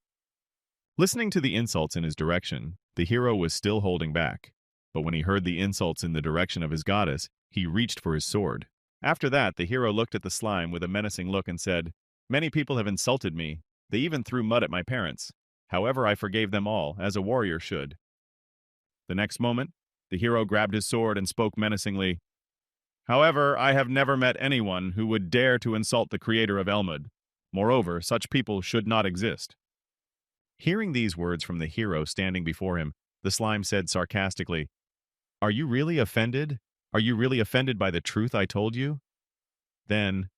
Listening to the insults in his direction, the hero was still holding back. But when he heard the insults in the direction of his goddess, he reached for his sword. After that, the hero looked at the slime with a menacing look and said, "Many people have insulted me. They even threw mud at my parents. However, I forgave them all, as a warrior should." The next moment, the hero grabbed his sword and spoke menacingly, "However, I have never met anyone who would dare to insult the creator of Elmud. Moreover, such people should not exist." Hearing these words from the hero standing before him, the slime said sarcastically, "Are you really offended? Are you really offended by the truth I told you?" Then,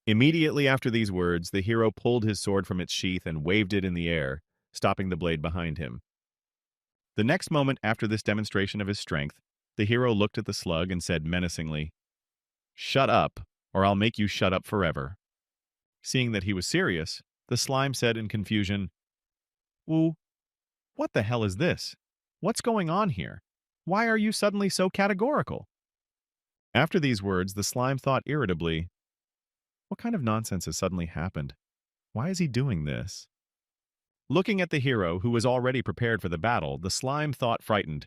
immediately after these words, the hero pulled his sword from its sheath and waved it in the air, stopping the blade behind him. The next moment after this demonstration of his strength, the hero looked at the slug and said menacingly, "Shut up, or I'll make you shut up forever." Seeing that he was serious, the slime said in confusion, "Ooh, what the hell is this? What's going on here? Why are you suddenly so categorical?" After these words, the slime thought irritably, "What kind of nonsense has suddenly happened? Why is he doing this?" Looking at the hero, who was already prepared for the battle, the slime thought frightened,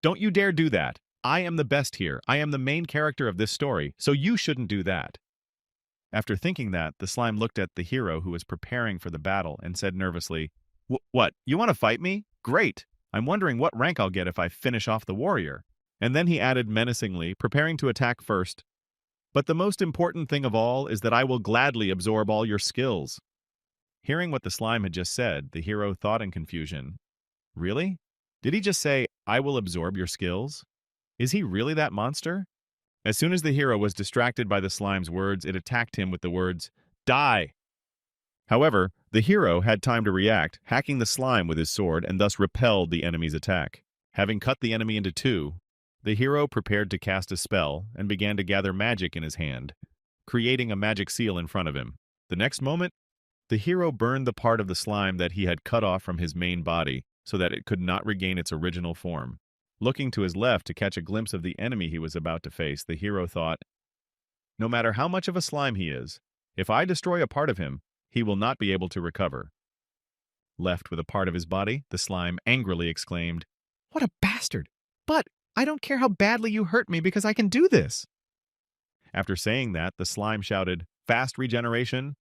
"Don't you dare do that! I am the best here. I am the main character of this story, so you shouldn't do that." After thinking that, the slime looked at the hero who was preparing for the battle and said nervously, "What? You want to fight me? Great! I'm wondering what rank I'll get if I finish off the warrior." And then he added menacingly, preparing to attack first, "But the most important thing of all is that I will gladly absorb all your skills." Hearing what the slime had just said, the hero thought in confusion, "Really? Did he just say, 'I will absorb your skills'? Is he really that monster?" As soon as the hero was distracted by the slime's words, it attacked him with the words, "Die!" However, the hero had time to react, hacking the slime with his sword and thus repelled the enemy's attack. Having cut the enemy into two, the hero prepared to cast a spell and began to gather magic in his hand, creating a magic seal in front of him. The next moment, the hero burned the part of the slime that he had cut off from his main body so that it could not regain its original form. Looking to his left to catch a glimpse of the enemy he was about to face, the hero thought, "No matter how much of a slime he is, if I destroy a part of him, he will not be able to recover." Left with a part of his body, the slime angrily exclaimed, "What a bastard! But I don't care how badly you hurt me because I can do this." After saying that, the slime shouted, "Fast regeneration!"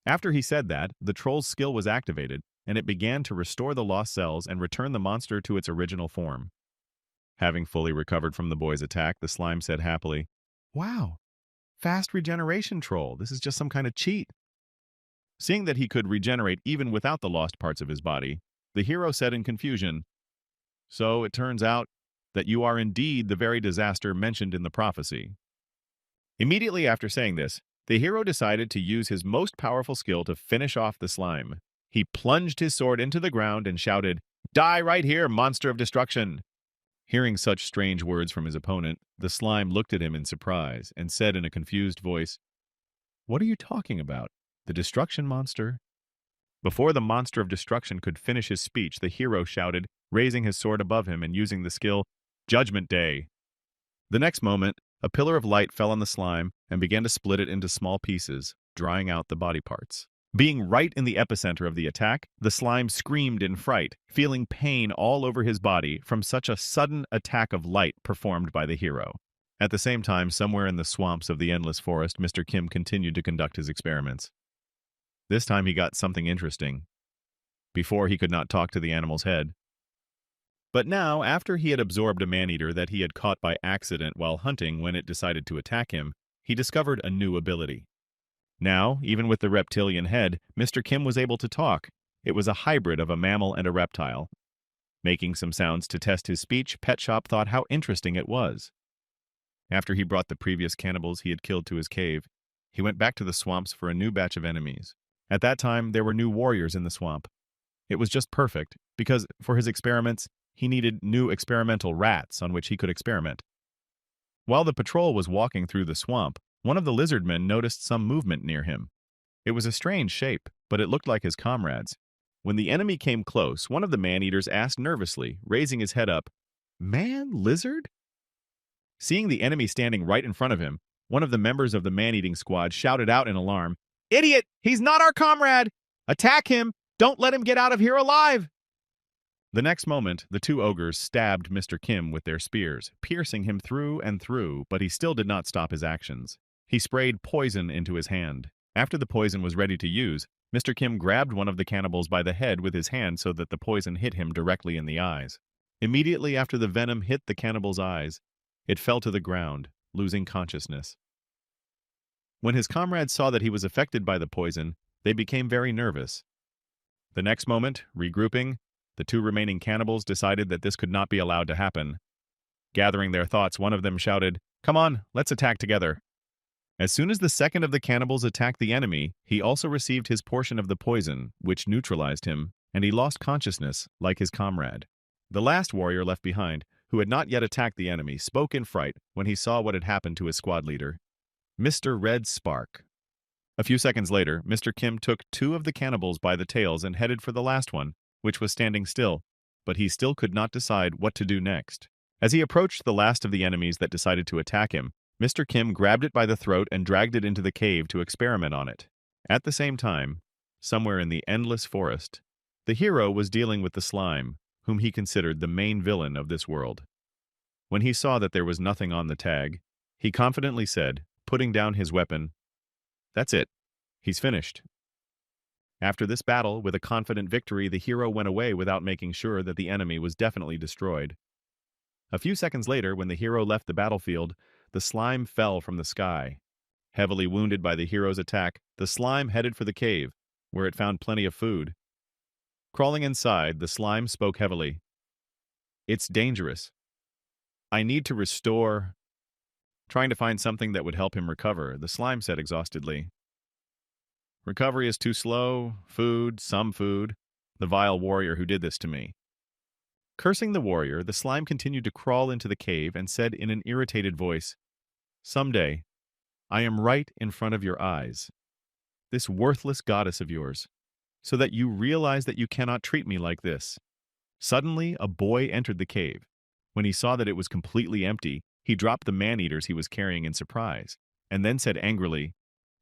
After he said that, the troll's skill was activated, and it began to restore the lost cells and return the monster to its original form. Having fully recovered from the boy's attack, the slime said happily, "Wow, fast regeneration troll. This is just some kind of cheat." Seeing that he could regenerate even without the lost parts of his body, the hero said in confusion, "So it turns out that you are indeed the very disaster mentioned in the prophecy." Immediately after saying this, the hero decided to use his most powerful skill to finish off the slime. He plunged his sword into the ground and shouted, "Die right here, monster of destruction!" Hearing such strange words from his opponent, the slime looked at him in surprise and said in a confused voice, "What are you talking about? The destruction monster?" Before the monster of destruction could finish his speech, the hero shouted, raising his sword above him and using the skill, "Judgment Day." The next moment, a pillar of light fell on the slime and began to split it into small pieces, drying out the body parts. Being right in the epicenter of the attack, the slime screamed in fright, feeling pain all over his body from such a sudden attack of light performed by the hero. At the same time, somewhere in the swamps of the endless forest, Mr. Kim continued to conduct his experiments. This time he got something interesting. Before, he could not talk to the animal's head. But now, after he had absorbed a man-eater that he had caught by accident while hunting when it decided to attack him, he discovered a new ability. Now, even with the reptilian head, Mr. Kim was able to talk. It was a hybrid of a mammal and a reptile. Making some sounds to test his speech, Pet Shop thought how interesting it was. After he brought the previous cannibals he had killed to his cave, he went back to the swamps for a new batch of enemies. At that time, there were new warriors in the swamp. It was just perfect, because for his experiments, he needed new experimental rats on which he could experiment. While the patrol was walking through the swamp, one of the lizard men noticed some movement near him. It was a strange shape, but it looked like his comrades. When the enemy came close, one of the man-eaters asked nervously, raising his head up, "Man, lizard?" Seeing the enemy standing right in front of him, one of the members of the man-eating squad shouted out in alarm, "Idiot! He's not our comrade! Attack him! Don't let him get out of here alive!" The next moment, the two ogres stabbed Mr. Kim with their spears, piercing him through and through, but he still did not stop his actions. He sprayed poison into his hand. After the poison was ready to use, Mr. Kim grabbed one of the cannibals by the head with his hand so that the poison hit him directly in the eyes. Immediately after the venom hit the cannibal's eyes, it fell to the ground, losing consciousness. When his comrades saw that he was affected by the poison, they became very nervous. The next moment, regrouping, the two remaining cannibals decided that this could not be allowed to happen. Gathering their thoughts, one of them shouted, "Come on, let's attack together." As soon as the second of the cannibals attacked the enemy, he also received his portion of the poison, which neutralized him, and he lost consciousness, like his comrade. The last warrior left behind, who had not yet attacked the enemy, spoke in fright when he saw what had happened to his squad leader, Mr. Red Spark. A few seconds later, Mr. Kim took two of the cannibals by the tails and headed for the last one, which was standing still, but he still could not decide what to do next. As he approached the last of the enemies that decided to attack him, Mr. Kim grabbed it by the throat and dragged it into the cave to experiment on it. At the same time, somewhere in the endless forest, the hero was dealing with the slime, whom he considered the main villain of this world. When he saw that there was nothing on the tag, he confidently said, putting down his weapon, "That's it. He's finished." After this battle, with a confident victory, the hero went away without making sure that the enemy was definitely destroyed. A few seconds later, when the hero left the battlefield, the slime fell from the sky. Heavily wounded by the hero's attack, the slime headed for the cave, where it found plenty of food. Crawling inside, the slime spoke heavily. "It's dangerous. I need to restore." Trying to find something that would help him recover, the slime said exhaustedly, "Recovery is too slow. Food, some food. The vile warrior who did this to me." Cursing the warrior, the slime continued to crawl into the cave and said in an irritated voice, "Someday, I am right in front of your eyes, this worthless goddess of yours, so that you realize that you cannot treat me like this." Suddenly, a boy entered the cave. When he saw that it was completely empty, he dropped the man-eaters he was carrying in surprise, and then said angrily,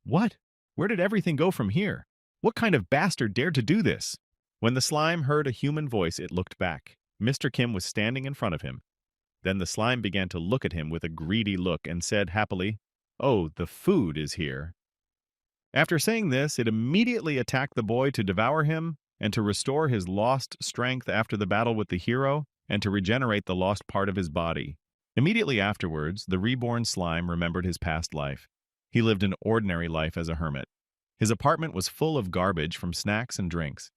"What? Where did everything go from here? What kind of bastard dared to do this?" When the slime heard a human voice, it looked back. Mr. Kim was standing in front of him. Then the slime began to look at him with a greedy look and said happily, "Oh, the food is here." After saying this, it immediately attacked the boy to devour him and to restore his lost strength after the battle with the hero and to regenerate the lost part of his body. Immediately afterwards, the reborn slime remembered his past life. He lived an ordinary life as a hermit. His apartment was full of garbage from snacks and drinks.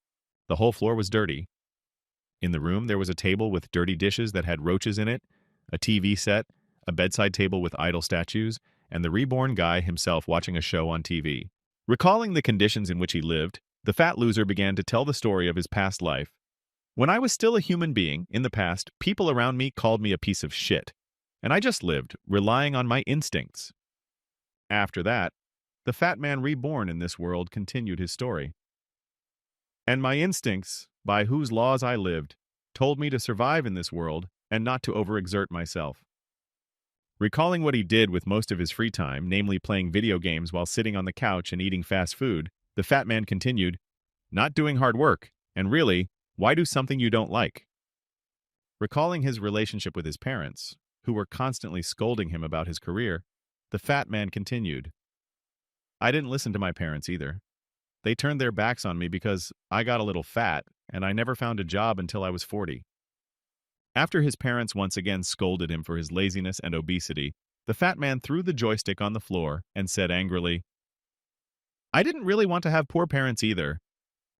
The whole floor was dirty. In the room, there was a table with dirty dishes that had roaches in it, a TV set, a bedside table with idol statues, and the reborn guy himself watching a show on TV. Recalling the conditions in which he lived, the fat loser began to tell the story of his past life. "When I was still a human being, in the past, people around me called me a piece of shit, and I just lived, relying on my instincts." After that, the fat man reborn in this world continued his story. "And my instincts, by whose laws I lived, told me to survive in this world and not to overexert myself." Recalling what he did with most of his free time, namely playing video games while sitting on the couch and eating fast food, the fat man continued, "Not doing hard work, and really, why do something you don't like?" Recalling his relationship with his parents, who were constantly scolding him about his career, the fat man continued, "I didn't listen to my parents either. They turned their backs on me because I got a little fat, and I never found a job until I was 40. After his parents once again scolded him for his laziness and obesity, the fat man threw the joystick on the floor and said angrily, "I didn't really want to have poor parents either."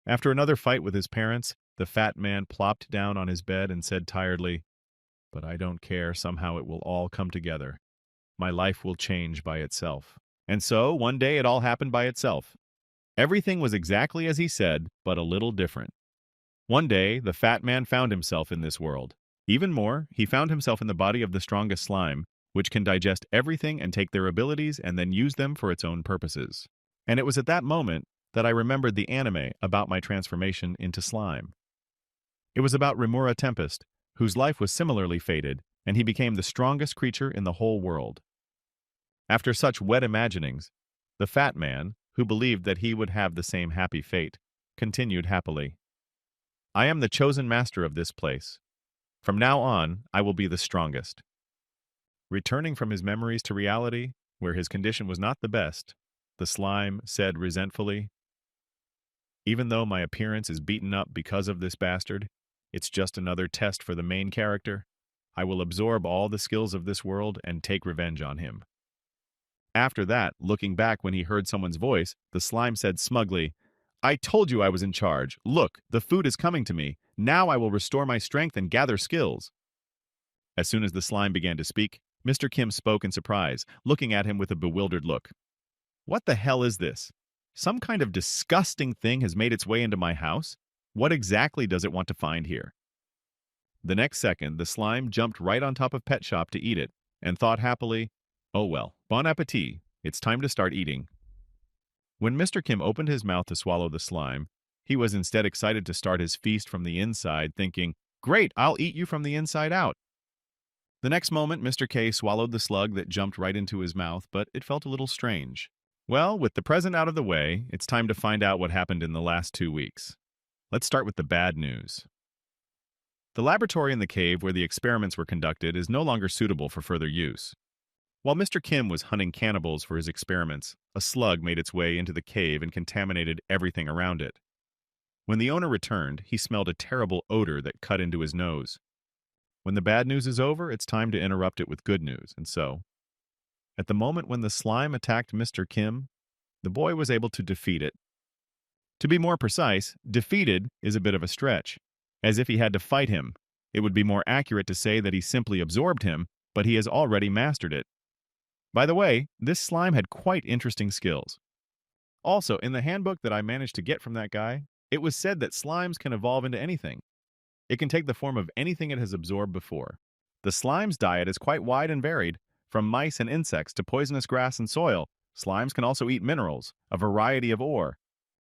After another fight with his parents, the fat man plopped down on his bed and said tiredly, "But I don't care, somehow it will all come together. My life will change by itself." And so, one day it all happened by itself. Everything was exactly as he said, but a little different. One day, the fat man found himself in this world. Even more, he found himself in the body of the strongest slime, which can digest everything and take their abilities and then use them for its own purposes. And it was at that moment that I remembered the anime about my transformation into slime. It was about Rimura Tempest, whose life was similarly fated, and he became the strongest creature in the whole world. After such wet imaginings, the fat man, who believed that he would have the same happy fate, continued happily. I am the chosen master of this place. From now on, I will be the strongest. Returning from his memories to reality, where his condition was not the best, the slime said resentfully, even though my appearance is beaten up because of this bastard, it's just another test for the main character. I will absorb all the skills of this world and take revenge on him. After that, looking back when he heard someone's voice, the slime said smugly, I told you I was in charge. Look, the food is coming to me. Now I will restore my strength and gather skills. As soon as the slime began to speak, Mr. Kim spoke in surprise, looking at him with a bewildered look. What the hell is this? Some kind of disgusting thing has made its way into my house? What exactly does it want to find here? The next second, the slime jumped right on top of Pet Shop to eat it, and thought happily, oh well, bon appetit, it's time to start eating. When Mr. Kim opened his mouth to swallow the slime, he was instead excited to start his feast from the inside, thinking, great, I'll eat you from the inside out. The next moment, Mr. K swallowed the slug that jumped right into his mouth, but it felt a little strange. Well, with the present out of the way, it's time to find out what happened in the last 2 weeks. Let's start with the bad news. The laboratory in the cave where the experiments were conducted is no longer suitable for further use. While Mr. Kim was hunting cannibals for his experiments, a slug made its way into the cave and contaminated everything around it. When the owner returned, he smelled a terrible odor that cut into his nose. When the bad news is over, it's time to interrupt it with good news, and so, at the moment when the slime attacked Mr. Kim, the boy was able to defeat it. To be more precise, defeated is a bit of a stretch, as if he had to fight him. It would be more accurate to say that he simply absorbed him, but he has already mastered it. By the way, this slime had quite interesting skills. Also, in the handbook that I managed to get from that guy, it was said that slimes can evolve into anything. It can take the form of anything it has absorbed before. The slime's diet is quite wide and varied, from mice and insects to poisonous grass and soil. Slimes can also eat minerals, a variety of ore.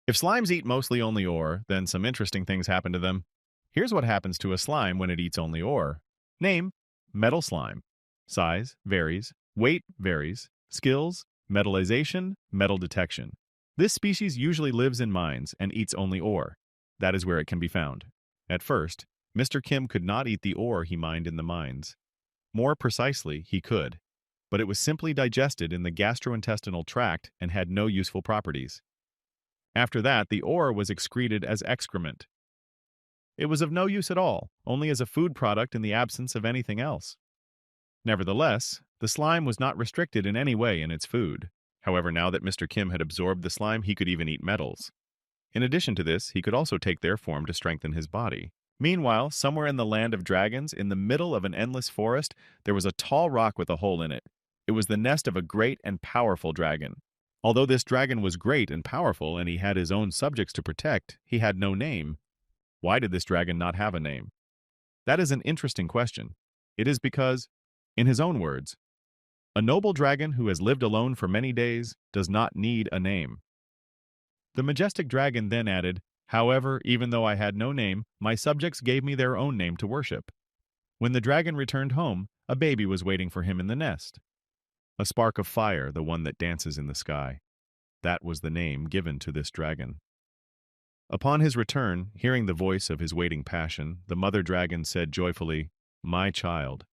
If slimes eat mostly only ore, then some interesting things happen to them. Here's what happens to a slime when it eats only ore. Name: metal slime. Size varies. Weight varies. Skills: metallization, metal detection. This species usually lives in mines and eats only ore. That is where it can be found. At first, Mr. Kim could not eat the ore he mined in the mines. More precisely, he could, but it was simply digested in the gastrointestinal tract and had no useful properties. After that, the ore was excreted as excrement. It was of no use at all, only as a food product in the absence of anything else. Nevertheless, the slime was not restricted in any way in its food. However, now that Mr. Kim had absorbed the slime, he could even eat metals. In addition to this, he could also take their form to strengthen his body. Meanwhile, somewhere in the land of dragons, in the middle of an endless forest, there was a tall rock with a hole in it. It was the nest of a great and powerful dragon. Although this dragon was great and powerful and he had his own subjects to protect, he had no name. Why did this dragon not have a name? That is an interesting question. It is because, in his own words, a noble dragon who has lived alone for many days does not need a name. The majestic dragon then added, however, even though I had no name, my subjects gave me their own name to worship. When the dragon returned home, a baby was waiting for him in the nest. A spark of fire, the one that dances in the sky. That was the name given to this dragon. Upon his return, hearing the voice of his waiting passion, the mother dragon said joyfully, my child.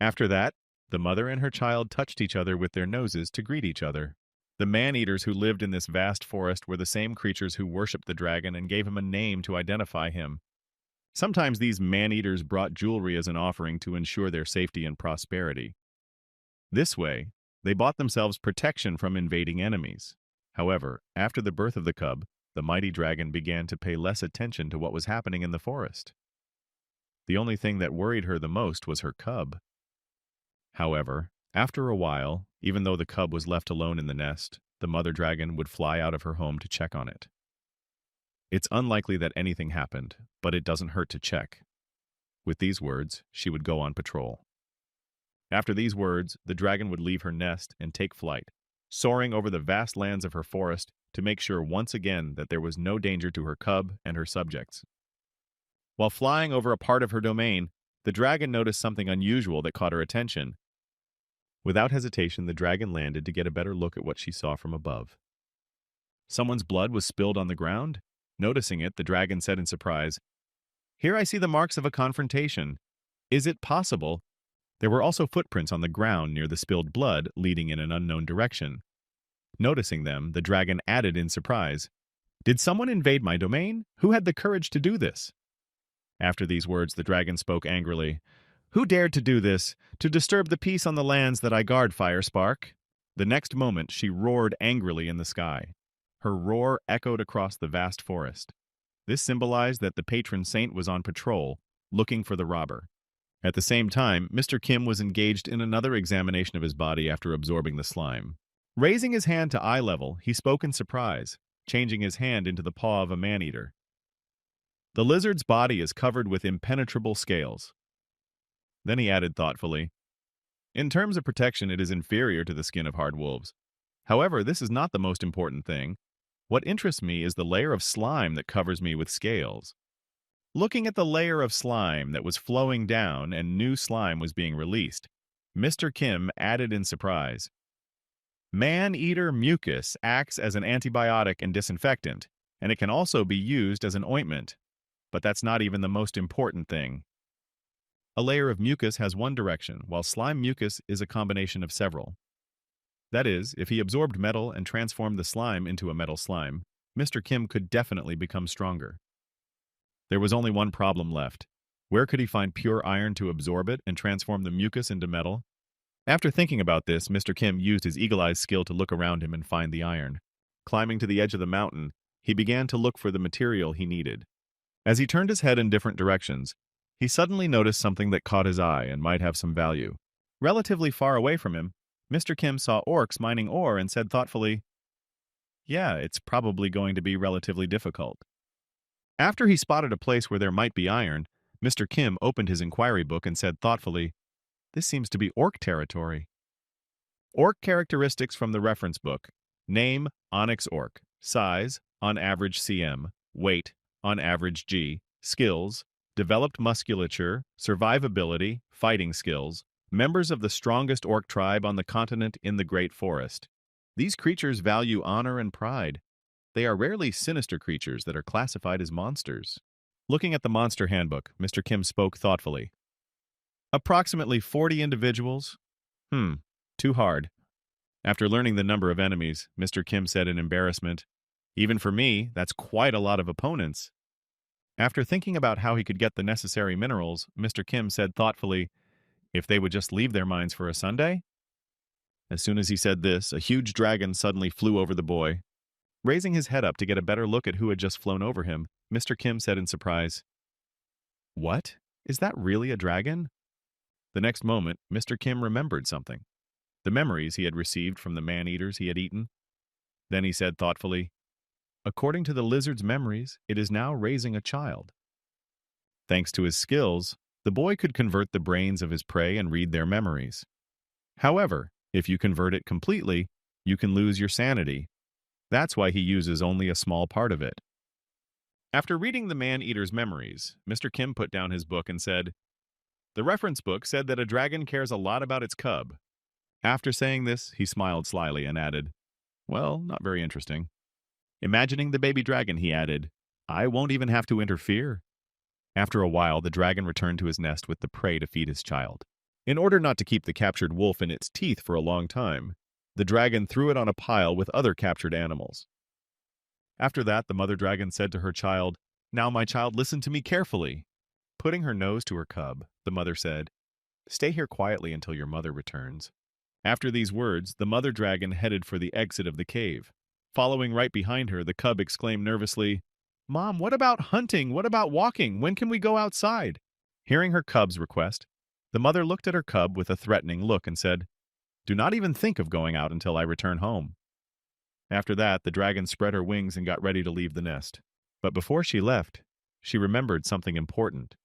After that, the mother and her child touched each other with their noses to greet each other. The man-eaters who lived in this vast forest were the same creatures who worshipped the dragon and gave him a name to identify him. Sometimes these man-eaters brought jewelry as an offering to ensure their safety and prosperity. This way, they bought themselves protection from invading enemies. However, after the birth of the cub, the mighty dragon began to pay less attention to what was happening in the forest. The only thing that worried her the most was her cub. However, after a while, even though the cub was left alone in the nest, the mother dragon would fly out of her home to check on it. It's unlikely that anything happened, but it doesn't hurt to check. With these words, she would go on patrol. After these words, the dragon would leave her nest and take flight, soaring over the vast lands of her forest to make sure once again that there was no danger to her cub and her subjects. While flying over a part of her domain, the dragon noticed something unusual that caught her attention. Without hesitation, the dragon landed to get a better look at what she saw from above. Someone's blood was spilled on the ground. Noticing it, the dragon said in surprise, Here I see the marks of a confrontation. Is it possible? There were also footprints on the ground near the spilled blood, leading in an unknown direction. Noticing them, the dragon added in surprise, "Did someone invade my domain? Who had the courage to do this?" After these words, the dragon spoke angrily. "Who dared to do this, to disturb the peace on the lands that I guard, Fire Spark?" The next moment, she roared angrily in the sky. Her roar echoed across the vast forest. This symbolized that the patron saint was on patrol, looking for the robber. At the same time, Mr. Kim was engaged in another examination of his body after absorbing the slime. Raising his hand to eye level, he spoke in surprise, changing his hand into the paw of a man-eater. The lizard's body is covered with impenetrable scales. Then he added thoughtfully, "In terms of protection, it is inferior to the skin of hard wolves. However, this is not the most important thing. What interests me is the layer of slime that covers me with scales." Looking at the layer of slime that was flowing down and new slime was being released, Mr. Kim added in surprise, "Man-eater mucus acts as an antibiotic and disinfectant, and it can also be used as an ointment. But that's not even the most important thing. A layer of mucus has one direction, while slime mucus is a combination of several. That is, if he absorbed metal and transformed the slime into a metal slime, Mr. Kim could definitely become stronger. There was only one problem left. Where could he find pure iron to absorb it and transform the mucus into metal? After thinking about this, Mr. Kim used his eagle-eye skill to look around him and find the iron. Climbing to the edge of the mountain, he began to look for the material he needed. As he turned his head in different directions, he suddenly noticed something that caught his eye and might have some value. Relatively far away from him, Mr. Kim saw orcs mining ore and said thoughtfully, "Yeah, it's probably going to be relatively difficult." After he spotted a place where there might be iron, Mr. Kim opened his inquiry book and said thoughtfully, "This seems to be orc territory." Orc characteristics from the reference book. Name, Onyx Orc. Size, on average cm. Weight, on average g. Skills, developed musculature, survivability, fighting skills. Members of the strongest orc tribe on the continent in the Great Forest. These creatures value honor and pride. They are rarely sinister creatures that are classified as monsters. Looking at the monster handbook, Mr. Kim spoke thoughtfully. Approximately 40 individuals? Too hard. After learning the number of enemies, Mr. Kim said in embarrassment, "Even for me, that's quite a lot of opponents." After thinking about how he could get the necessary minerals, Mr. Kim said thoughtfully, "If they would just leave their mines for a Sunday?" As soon as he said this, a huge dragon suddenly flew over the boy. Raising his head up to get a better look at who had just flown over him, Mr. Kim said in surprise, "What? Is that really a dragon?" The next moment, Mr. Kim remembered something. The memories he had received from the man-eaters he had eaten. Then he said thoughtfully, "According to the lizard's memories, it is now raising a child." Thanks to his skills, the boy could convert the brains of his prey and read their memories. However, if you convert it completely, you can lose your sanity. That's why he uses only a small part of it. After reading the man-eater's memories, Mr. Kim put down his book and said, "The reference book said that a dragon cares a lot about its cub." After saying this, he smiled slyly and added, "Well, not very interesting." Imagining the baby dragon, he added, "I won't even have to interfere." After a while, the dragon returned to his nest with the prey to feed his child. In order not to keep the captured wolf in its teeth for a long time, the dragon threw it on a pile with other captured animals. After that, the mother dragon said to her child, "Now, my child, listen to me carefully." Putting her nose to her cub, the mother said, "Stay here quietly until your mother returns." After these words, the mother dragon headed for the exit of the cave. Following right behind her, the cub exclaimed nervously, "Mom, what about hunting? What about walking? When can we go outside?" Hearing her cub's request, the mother looked at her cub with a threatening look and said, "Do not even think of going out until I return home." After that, the dragon spread her wings and got ready to leave the nest. But before she left, she remembered something important.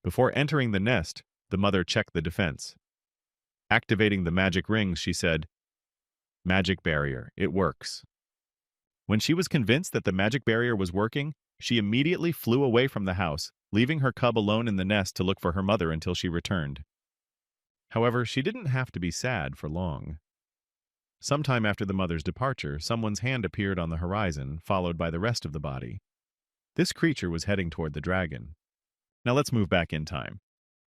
Before entering the nest, the mother checked the defense. Activating the magic rings, she said, "Magic barrier, it works." When she was convinced that the magic barrier was working, she immediately flew away from the house, leaving her cub alone in the nest to look for her mother until she returned. However, she didn't have to be sad for long. Sometime after the mother's departure, someone's hand appeared on the horizon, followed by the rest of the body. This creature was heading toward the dragon. Now let's move back in time.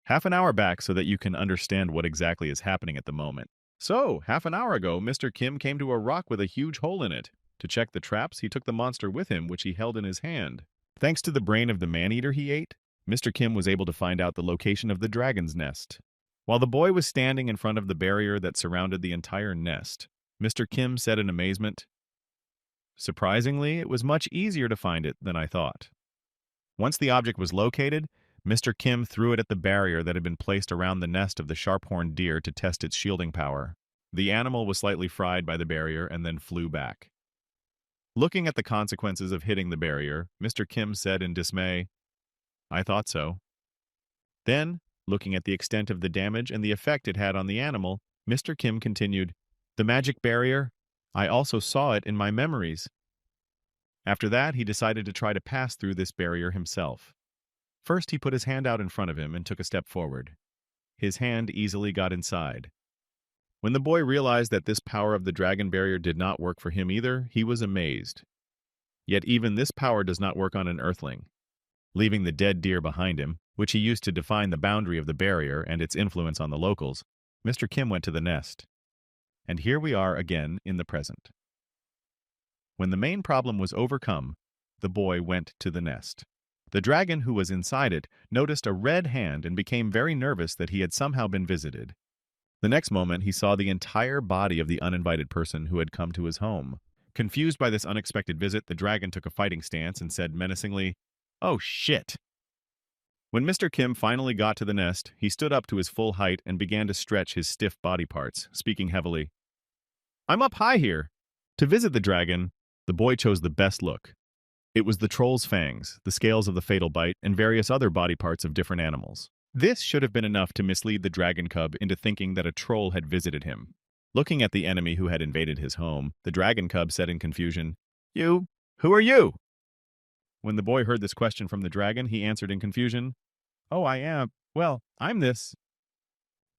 Half an hour back so that you can understand what exactly is happening at the moment. So, half an hour ago, Mr. Kim came to a rock with a huge hole in it. To check the traps, he took the monster with him, which he held in his hand. Thanks to the brain of the man-eater he ate, Mr. Kim was able to find out the location of the dragon's nest. While the boy was standing in front of the barrier that surrounded the entire nest, Mr. Kim said in amazement, "Surprisingly, it was much easier to find it than I thought." Once the object was located, Mr. Kim threw it at the barrier that had been placed around the nest of the sharp-horned deer to test its shielding power. The animal was slightly fried by the barrier and then flew back. Looking at the consequences of hitting the barrier, Mr. Kim said in dismay, "I thought so." Then, looking at the extent of the damage and the effect it had on the animal, Mr. Kim continued, "The magic barrier? I also saw it in my memories." After that, he decided to try to pass through this barrier himself. First, he put his hand out in front of him and took a step forward. His hand easily got inside. When the boy realized that this power of the dragon barrier did not work for him either, he was amazed. Yet even this power does not work on an earthling. Leaving the dead deer behind him, which he used to define the boundary of the barrier and its influence on the locals, Mr. Kim went to the nest. And here we are again in the present. When the main problem was overcome, the boy went to the nest. The dragon who was inside it noticed a red hand and became very nervous that he had somehow been visited. The next moment, he saw the entire body of the uninvited person who had come to his home. Confused by this unexpected visit, the dragon took a fighting stance and said menacingly, "Oh shit!" When Mr. Kim finally got to the nest, he stood up to his full height and began to stretch his stiff body parts, speaking heavily. "I'm up high here." To visit the dragon, the boy chose the best look. It was the troll's fangs, the scales of the fatal bite, and various other body parts of different animals. This should have been enough to mislead the dragon cub into thinking that a troll had visited him. Looking at the enemy who had invaded his home, the dragon cub said in confusion, "You? Who are you?" When the boy heard this question from the dragon, he answered in confusion, "Oh, I'm this."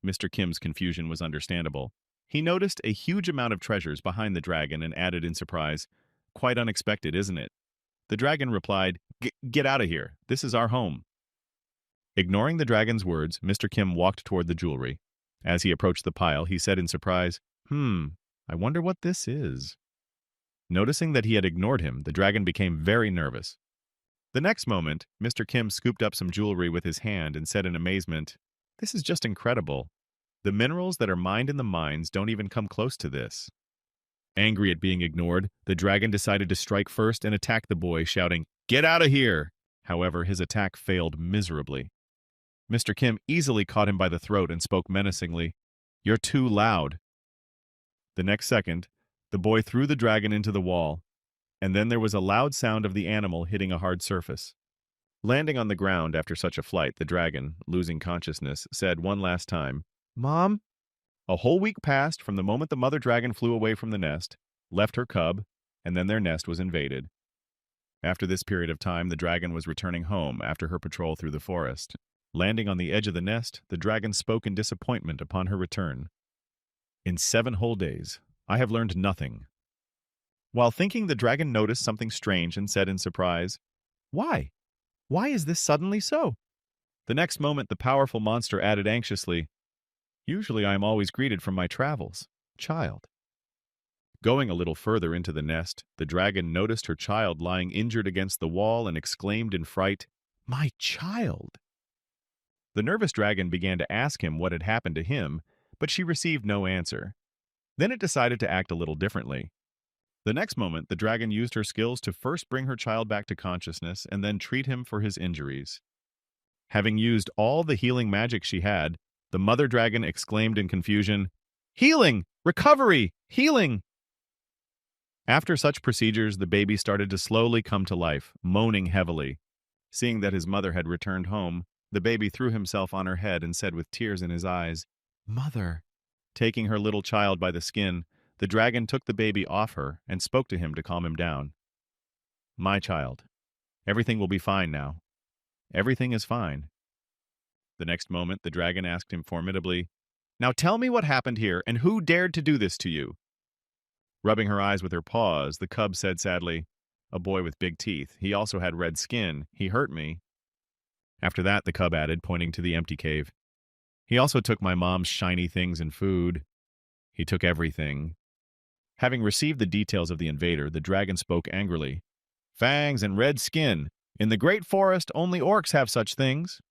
Mr. Kim's confusion was understandable. He noticed a huge amount of treasures behind the dragon and added in surprise, "Quite unexpected, isn't it?" The dragon replied, "Get out of here. This is our home." Ignoring the dragon's words, Mr. Kim walked toward the jewelry. As he approached the pile, he said in surprise, I wonder what this is." Noticing that he had ignored him, the dragon became very nervous. The next moment, Mr. Kim scooped up some jewelry with his hand and said in amazement, "This is just incredible. The minerals that are mined in the mines don't even come close to this." Angry at being ignored, the dragon decided to strike first and attack the boy, shouting, "Get out of here!" However, his attack failed miserably. Mr. Kim easily caught him by the throat and spoke menacingly, "You're too loud." The next second, the boy threw the dragon into the wall, and then there was a loud sound of the animal hitting a hard surface. Landing on the ground after such a flight, the dragon, losing consciousness, said one last time, "Mom?" A whole week passed from the moment the mother dragon flew away from the nest, left her cub, and then their nest was invaded. After this period of time, the dragon was returning home after her patrol through the forest. Landing on the edge of the nest, the dragon spoke in disappointment upon her return. "In 7 whole days, I have learned nothing." While thinking, the dragon noticed something strange and said in surprise, "Why? Why is this suddenly so?" The next moment, the powerful monster added anxiously, "Usually I am always greeted from my travels, child." Going a little further into the nest, the dragon noticed her child lying injured against the wall and exclaimed in fright, "My child!" The nervous dragon began to ask him what had happened to him, but she received no answer. Then it decided to act a little differently. The next moment, the dragon used her skills to first bring her child back to consciousness and then treat him for his injuries. Having used all the healing magic she had, the mother dragon exclaimed in confusion, "Healing! Recovery! Healing!" After such procedures, the baby started to slowly come to life, moaning heavily. Seeing that his mother had returned home, the baby threw himself on her head and said with tears in his eyes, "Mother." Taking her little child by the skin, the dragon took the baby off her and spoke to him to calm him down. "My child, everything will be fine now. Everything is fine." The next moment, the dragon asked him formidably, "Now tell me what happened here and who dared to do this to you?" Rubbing her eyes with her paws, the cub said sadly, "A boy with big teeth. He also had red skin. He hurt me." After that, the cub added, pointing to the empty cave, he also took my mom's shiny things and food. He took everything. Having received the details of the invader, the dragon spoke angrily. Fangs and red skin. In the great forest, only orcs have such things.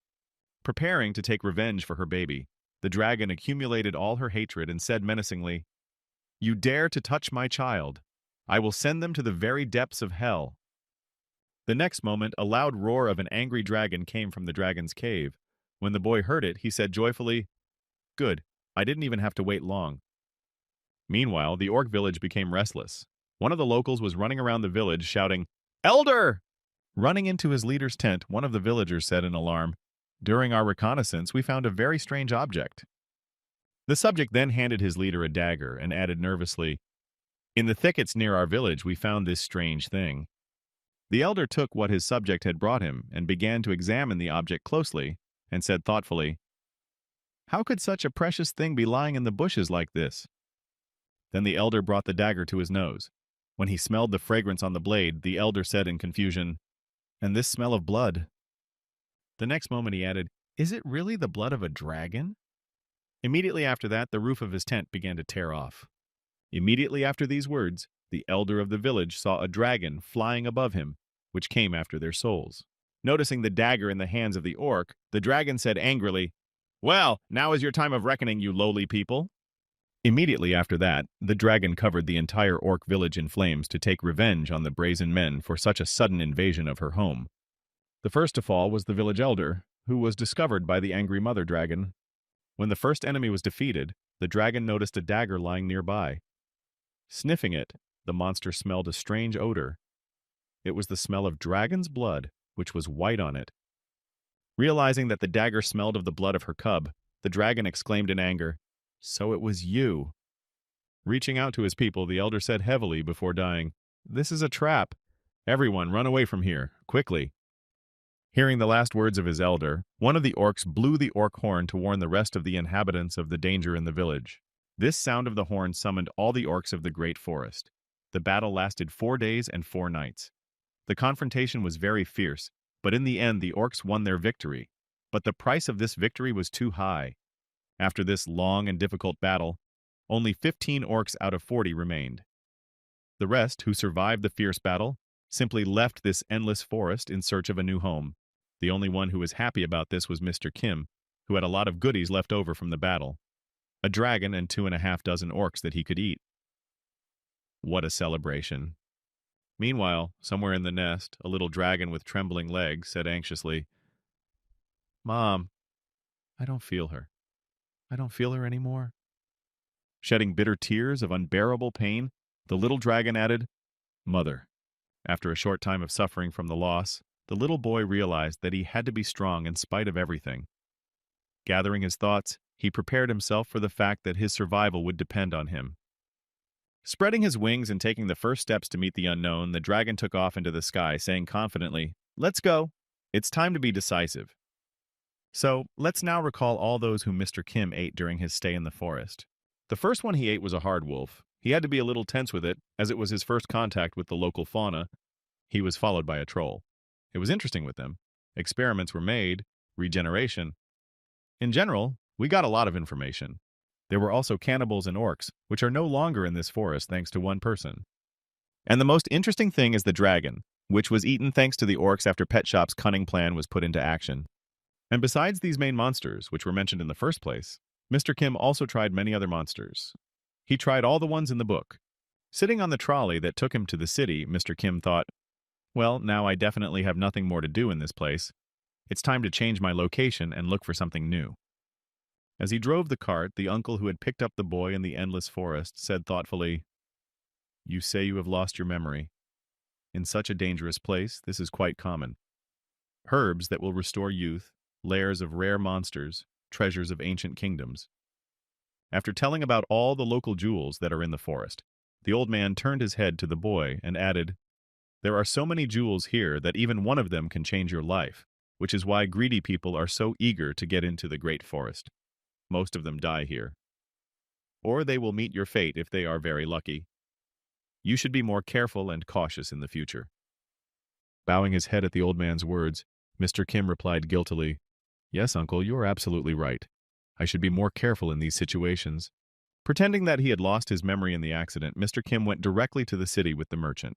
Preparing to take revenge for her baby, the dragon accumulated all her hatred and said menacingly, You dare to touch my child. I will send them to the very depths of hell. The next moment, a loud roar of an angry dragon came from the dragon's cave. When the boy heard it, he said joyfully, Good, I didn't even have to wait long. Meanwhile, the orc village became restless. One of the locals was running around the village shouting, Elder! Running into his leader's tent, one of the villagers said in alarm, During our reconnaissance, we found a very strange object. The subject then handed his leader a dagger and added nervously, In the thickets near our village, we found this strange thing. The elder took what his subject had brought him and began to examine the object closely and said thoughtfully, How could such a precious thing be lying in the bushes like this? Then the elder brought the dagger to his nose. When he smelled the fragrance on the blade, the elder said in confusion, And this smell of blood. The next moment he added, Is it really the blood of a dragon? Immediately after that, the roof of his tent began to tear off. Immediately after these words, the elder of the village saw a dragon flying above him, which came after their souls. Noticing the dagger in the hands of the orc, the dragon said angrily, Well, now is your time of reckoning, you lowly people. Immediately after that, the dragon covered the entire orc village in flames to take revenge on the brazen men for such a sudden invasion of her home. The first to fall was the village elder, who was discovered by the angry mother dragon. When the first enemy was defeated, the dragon noticed a dagger lying nearby. Sniffing it, the monster smelled a strange odor. It was the smell of dragon's blood, which was white on it. Realizing that the dagger smelled of the blood of her cub, the dragon exclaimed in anger, So it was you. Reaching out to his people, the elder said heavily before dying, This is a trap. Everyone, run away from here, quickly. Hearing the last words of his elder, one of the orcs blew the orc horn to warn the rest of the inhabitants of the danger in the village. This sound of the horn summoned all the orcs of the great forest. The battle lasted 4 days and 4 nights. The confrontation was very fierce, but in the end the orcs won their victory. But the price of this victory was too high. After this long and difficult battle, only 15 orcs out of 40 remained. The rest, who survived the fierce battle, simply left this endless forest in search of a new home. The only one who was happy about this was Mr. Kim, who had a lot of goodies left over from the battle. A dragon and 2.5 dozen orcs that he could eat. What a celebration. Meanwhile, somewhere in the nest, a little dragon with trembling legs said anxiously, Mom, I don't feel her. I don't feel her anymore. Shedding bitter tears of unbearable pain, the little dragon added, Mother. After a short time of suffering from the loss, the little boy realized that he had to be strong in spite of everything. Gathering his thoughts, he prepared himself for the fact that his survival would depend on him. Spreading his wings and taking the first steps to meet the unknown, the dragon took off into the sky, saying confidently, Let's go. It's time to be decisive. So, let's now recall all those whom Mr. Kim ate during his stay in the forest. The first one he ate was a hard wolf. He had to be a little tense with it, as it was his first contact with the local fauna. He was followed by a troll. It was interesting with them. Experiments were made, regeneration. In general, we got a lot of information. There were also cannibals and orcs, which are no longer in this forest thanks to one person. And the most interesting thing is the dragon, which was eaten thanks to the orcs after Pet Shop's cunning plan was put into action. And besides these main monsters, which were mentioned in the first place, Mr. Kim also tried many other monsters. He tried all the ones in the book. Sitting on the trolley that took him to the city, Mr. Kim thought, Well, now I definitely have nothing more to do in this place. It's time to change my location and look for something new. As he drove the cart, the uncle who had picked up the boy in the endless forest said thoughtfully, You say you have lost your memory. In such a dangerous place, this is quite common. Herbs that will restore youth, lairs of rare monsters, treasures of ancient kingdoms. After telling about all the local jewels that are in the forest, the old man turned his head to the boy and added, There are so many jewels here that even one of them can change your life, which is why greedy people are so eager to get into the great forest. Most of them die here. Or they will meet your fate if they are very lucky. You should be more careful and cautious in the future. Bowing his head at the old man's words, Mr. Kim replied guiltily, "Yes, uncle, you are absolutely right. I should be more careful in these situations." Pretending that he had lost his memory in the accident, Mr. Kim went directly to the city with the merchant.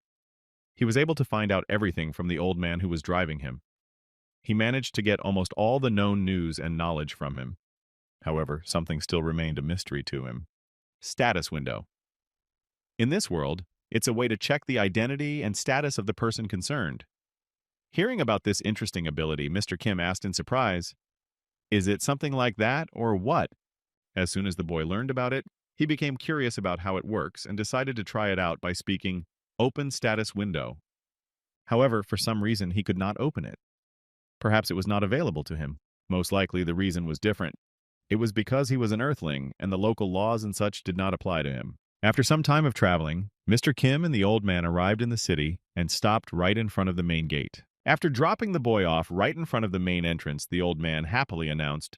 He was able to find out everything from the old man who was driving him. He managed to get almost all the known news and knowledge from him. However, something still remained a mystery to him. Status window. In this world, it's a way to check the identity and status of the person concerned. Hearing about this interesting ability, Mr. Kim asked in surprise, "Is it something like that, or what?" As soon as the boy learned about it, he became curious about how it works and decided to try it out by speaking, "Open status window." However, for some reason, he could not open it. Perhaps it was not available to him. Most likely, the reason was different. It was because he was an earthling, and the local laws and such did not apply to him. After some time of traveling, Mr. Kim and the old man arrived in the city and stopped right in front of the main gate. After dropping the boy off right in front of the main entrance, the old man happily announced,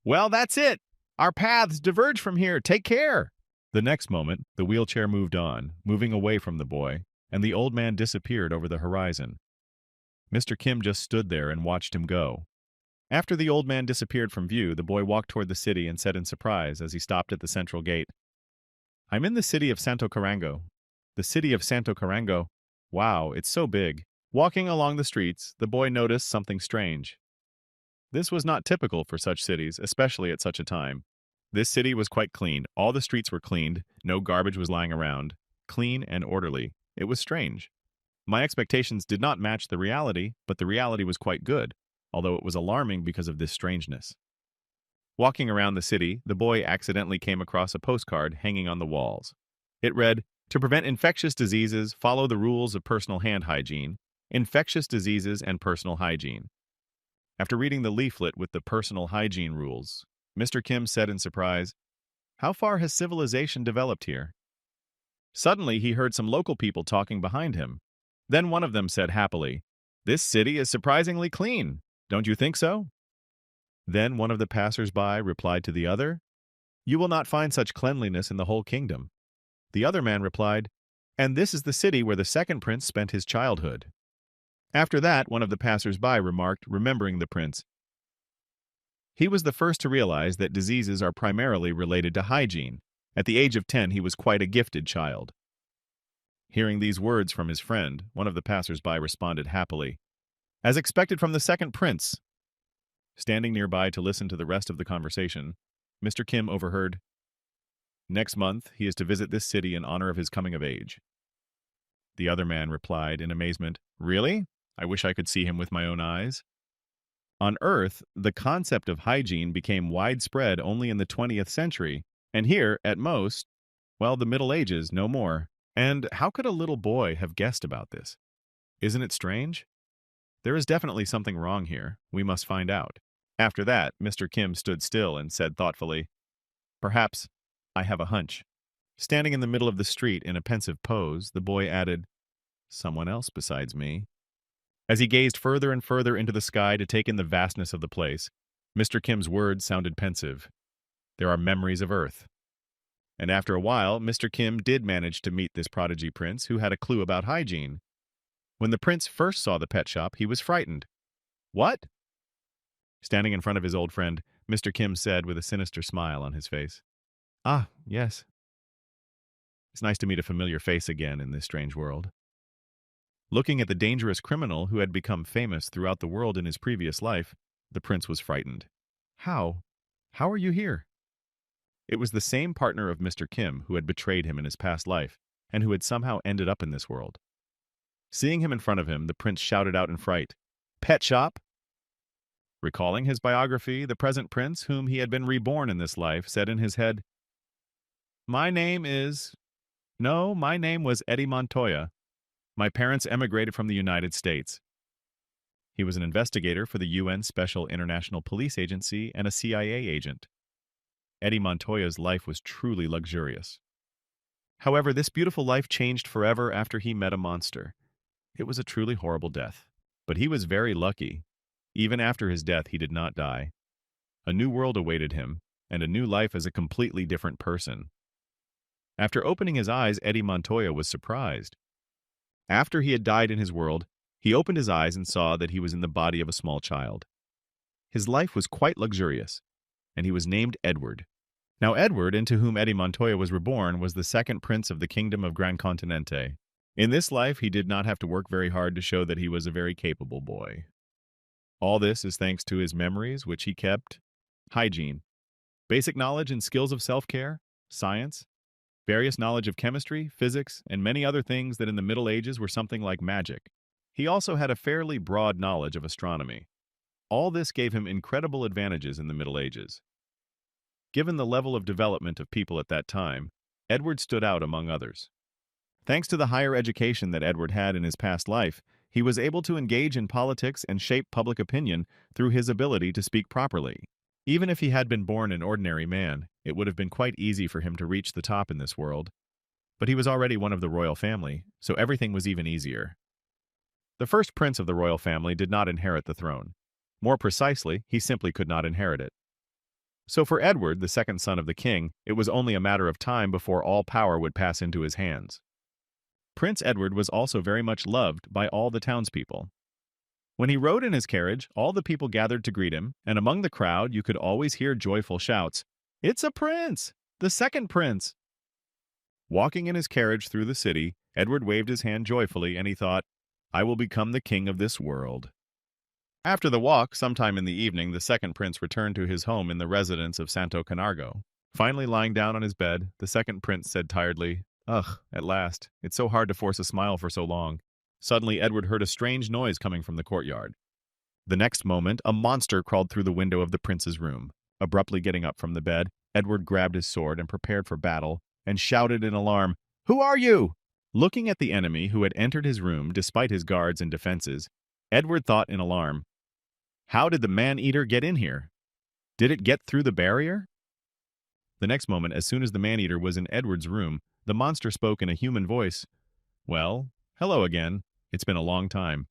"Well, that's it! Our paths diverge from here. Take care!" The next moment, the wheelchair moved on, moving away from the boy, and the old man disappeared over the horizon. Mr. Kim just stood there and watched him go. After the old man disappeared from view, the boy walked toward the city and said in surprise as he stopped at the central gate, "I'm in the city of Santo Carango." The city of Santo Carango? Wow, it's so big. Walking along the streets, the boy noticed something strange. This was not typical for such cities, especially at such a time. This city was quite clean. All the streets were cleaned. No garbage was lying around. Clean and orderly. It was strange. My expectations did not match the reality, but the reality was quite good, although it was alarming because of this strangeness. Walking around the city, the boy accidentally came across a postcard hanging on the walls. It read, "To prevent infectious diseases, follow the rules of personal hand hygiene, infectious diseases and personal hygiene." After reading the leaflet with the personal hygiene rules, Mr. Kim said in surprise, "How far has civilization developed here?" Suddenly, he heard some local people talking behind him. Then one of them said happily, "This city is surprisingly clean. Don't you think so?" Then one of the passers-by replied to the other, "You will not find such cleanliness in the whole kingdom." The other man replied, "And this is the city where the second prince spent his childhood." After that, one of the passers-by remarked, remembering the prince, "He was the first to realize that diseases are primarily related to hygiene. At the age of 10, he was quite a gifted child." Hearing these words from his friend, one of the passers-by responded happily, "As expected from the second prince." Standing nearby to listen to the rest of the conversation, Mr. Kim overheard, "Next month, he is to visit this city in honor of his coming of age." The other man replied in amazement, "Really? I wish I could see him with my own eyes." On Earth, the concept of hygiene became widespread only in the 20th century, and here, at most, well, the Middle Ages, no more. And how could a little boy have guessed about this? Isn't it strange? There is definitely something wrong here. We must find out. After that, Mr. Kim stood still and said thoughtfully, "Perhaps I have a hunch." Standing in the middle of the street in a pensive pose, the boy added, "Someone else besides me." As he gazed further and further into the sky to take in the vastness of the place, Mr. Kim's words sounded pensive. "There are memories of Earth." And after a while, Mr. Kim did manage to meet this prodigy prince who had a clue about hygiene. When the prince first saw the pet shop, he was frightened. "What?" Standing in front of his old friend, Mr. Kim said with a sinister smile on his face, "Ah, yes. It's nice to meet a familiar face again in this strange world." Looking at the dangerous criminal who had become famous throughout the world in his previous life, the prince was frightened. How? How are you here?" It was the same partner of Mr. Kim who had betrayed him in his past life, and who had somehow ended up in this world. Seeing him in front of him, the prince shouted out in fright, "Pet shop?" Recalling his biography, the present prince, whom he had been reborn in this life, said in his head, my name was Eddie Montoya. My parents emigrated from the United States." He was an investigator for the UN Special International Police Agency and a CIA agent. Eddie Montoya's life was truly luxurious. However, this beautiful life changed forever after he met a monster. It was a truly horrible death. But he was very lucky. Even after his death, he did not die. A new world awaited him, and a new life as a completely different person. After opening his eyes, Eddie Montoya was surprised. After he had died in his world, He opened his eyes and saw that he was in the body of a small child. His life was quite luxurious, and he was named Edward. Now Edward, into whom Eddie Montoya was reborn, was the second prince of the kingdom of Gran Continente. In this life, he did not have to work very hard to show that he was a very capable boy. All this is thanks to his memories, which he kept, hygiene, basic knowledge and skills of self-care, science, various knowledge of chemistry, physics, and many other things that in the Middle Ages were something like magic. He also had a fairly broad knowledge of astronomy. All this gave him incredible advantages in the Middle Ages. Given the level of development of people at that time, Edward stood out among others. Thanks to the higher education that Edward had in his past life, he was able to engage in politics and shape public opinion through his ability to speak properly. Even if he had been born an ordinary man, it would have been quite easy for him to reach the top in this world. But he was already one of the royal family, so everything was even easier. The first prince of the royal family did not inherit the throne. More precisely, he simply could not inherit it. So for Edward, the second son of the king, it was only a matter of time before all power would pass into his hands. Prince Edward was also very much loved by all the townspeople. When he rode in his carriage, all the people gathered to greet him, and among the crowd you could always hear joyful shouts, "It's a prince! The second prince!" Walking in his carriage through the city, Edward waved his hand joyfully, and he thought, "I will become the king of this world." After the walk, sometime in the evening, the second prince returned to his home in the residence of Santo Camargo. Finally lying down on his bed, the second prince said tiredly, "Ugh, at last. It's so hard to force a smile for so long." Suddenly, Edward heard a strange noise coming from the courtyard. The next moment, a monster crawled through the window of the prince's room. Abruptly getting up from the bed, Edward grabbed his sword and prepared for battle, and shouted in alarm, "Who are you?" Looking at the enemy who had entered his room despite his guards and defenses, Edward thought in alarm, "How did the man-eater get in here? Did it get through the barrier?" The next moment, as soon as the man-eater was in Edward's room, the monster spoke in a human voice. "Well, hello again. It's been a long time."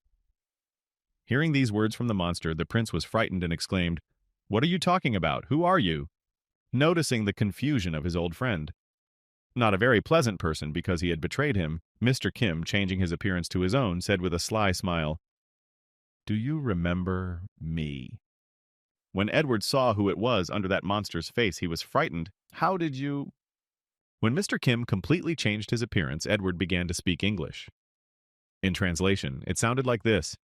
Hearing these words from the monster, the prince was frightened and exclaimed, "What are you talking about? Who are you?" Noticing the confusion of his old friend. Not a very pleasant person because he had betrayed him, Mr. Kim, changing his appearance to his own, said with a sly smile, "Do you remember me?" When Edward saw who it was under that monster's face, he was frightened. "How did you—" When Mr. Kim completely changed his appearance, Edward began to speak English. In translation, it sounded like this.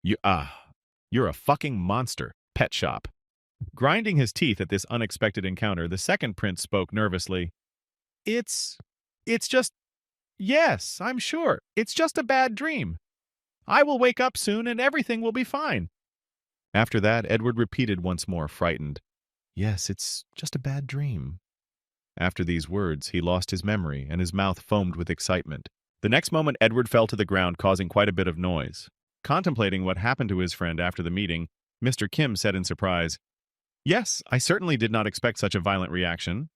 You're a fucking monster. Pet shop." Grinding his teeth at this unexpected encounter, the second prince spoke nervously. It's just, yes, I'm sure. It's just a bad dream. I will wake up soon and everything will be fine." After that, Edward repeated once more, frightened, "Yes, it's just a bad dream." After these words, he lost his memory and his mouth foamed with excitement. The next moment, Edward fell to the ground, causing quite a bit of noise. Contemplating what happened to his friend after the meeting, Mr. Kim said in surprise, "Yes, I certainly did not expect such a violent reaction."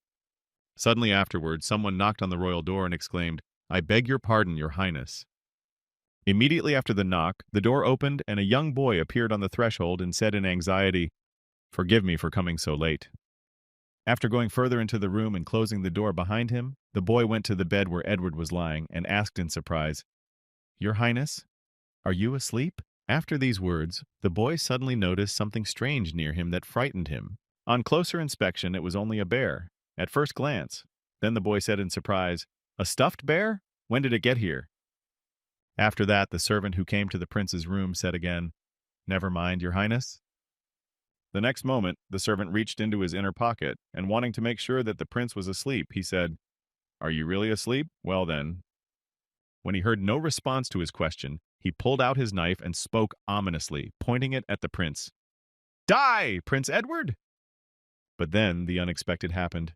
Suddenly afterwards, someone knocked on the royal door and exclaimed, "I beg your pardon, your highness." Immediately after the knock, the door opened and a young boy appeared on the threshold and said in anxiety, "Forgive me for coming so late." After going further into the room and closing the door behind him, the boy went to the bed where Edward was lying and asked in surprise, "Your highness, are you asleep?" After these words, the boy suddenly noticed something strange near him that frightened him. On closer inspection, it was only a bear, at first glance. Then the boy said in surprise, "A stuffed bear? When did it get here?" After that, the servant who came to the prince's room said again, "Never mind, your highness." The next moment, the servant reached into his inner pocket, and wanting to make sure that the prince was asleep, he said, "Are you really asleep? Well then." When he heard no response to his question, he pulled out his knife and spoke ominously, pointing it at the prince. "Die, Prince Edward!" But then the unexpected happened.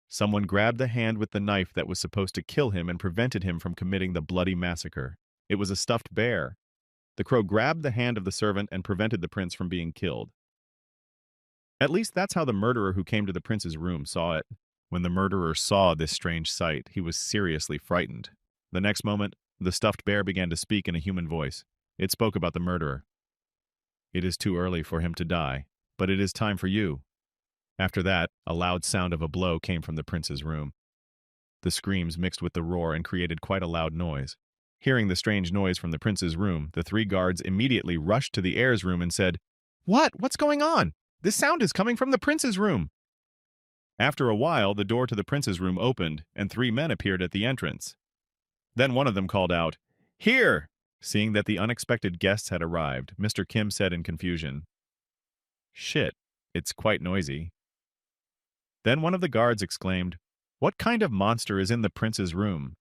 Someone grabbed the hand with the knife that was supposed to kill him and prevented him from committing the bloody massacre. It was a stuffed bear. The crow grabbed the hand of the servant and prevented the prince from being killed. At least that's how the murderer who came to the prince's room saw it. When the murderer saw this strange sight, he was seriously frightened. The next moment, the stuffed bear began to speak in a human voice. It spoke about the murderer. "It is too early for him to die, but it is time for you." After that, a loud sound of a blow came from the prince's room. The screams mixed with the roar and created quite a loud noise. Hearing the strange noise from the prince's room, the three guards immediately rushed to the heir's room and said, "What? What's going on? This sound is coming from the prince's room." After a while, the door to the prince's room opened, and three men appeared at the entrance. Then one of them called out, "Here!" Seeing that the unexpected guests had arrived, Mr. Kim said in confusion, "Shit, it's quite noisy." Then one of the guards exclaimed, "What kind of monster is in the prince's room?"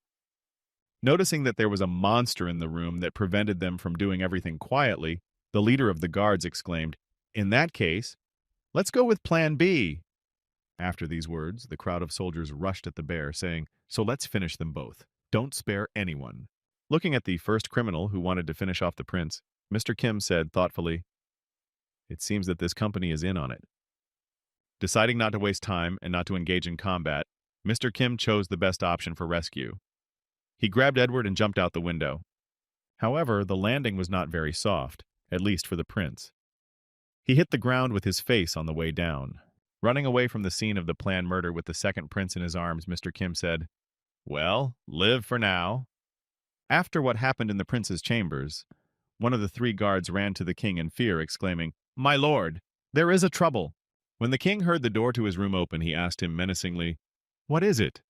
Noticing that there was a monster in the room that prevented them from doing everything quietly, the leader of the guards exclaimed, "In that case, let's go with Plan B." After these words, the crowd of soldiers rushed at the bear, saying, "So let's finish them both. Don't spare anyone." Looking at the first criminal who wanted to finish off the prince, Mr. Kim said thoughtfully, "It seems that this company is in on it." Deciding not to waste time and not to engage in combat, Mr. Kim chose the best option for rescue. He grabbed Edward and jumped out the window. However, the landing was not very soft, at least for the prince. He hit the ground with his face on the way down. Running away from the scene of the planned murder with the second prince in his arms, Mr. Kim said, "Well, live for now." After what happened in the prince's chambers, one of the three guards ran to the king in fear, exclaiming, "My lord, there is a trouble." When the king heard the door to his room open, he asked him menacingly, "What is it?"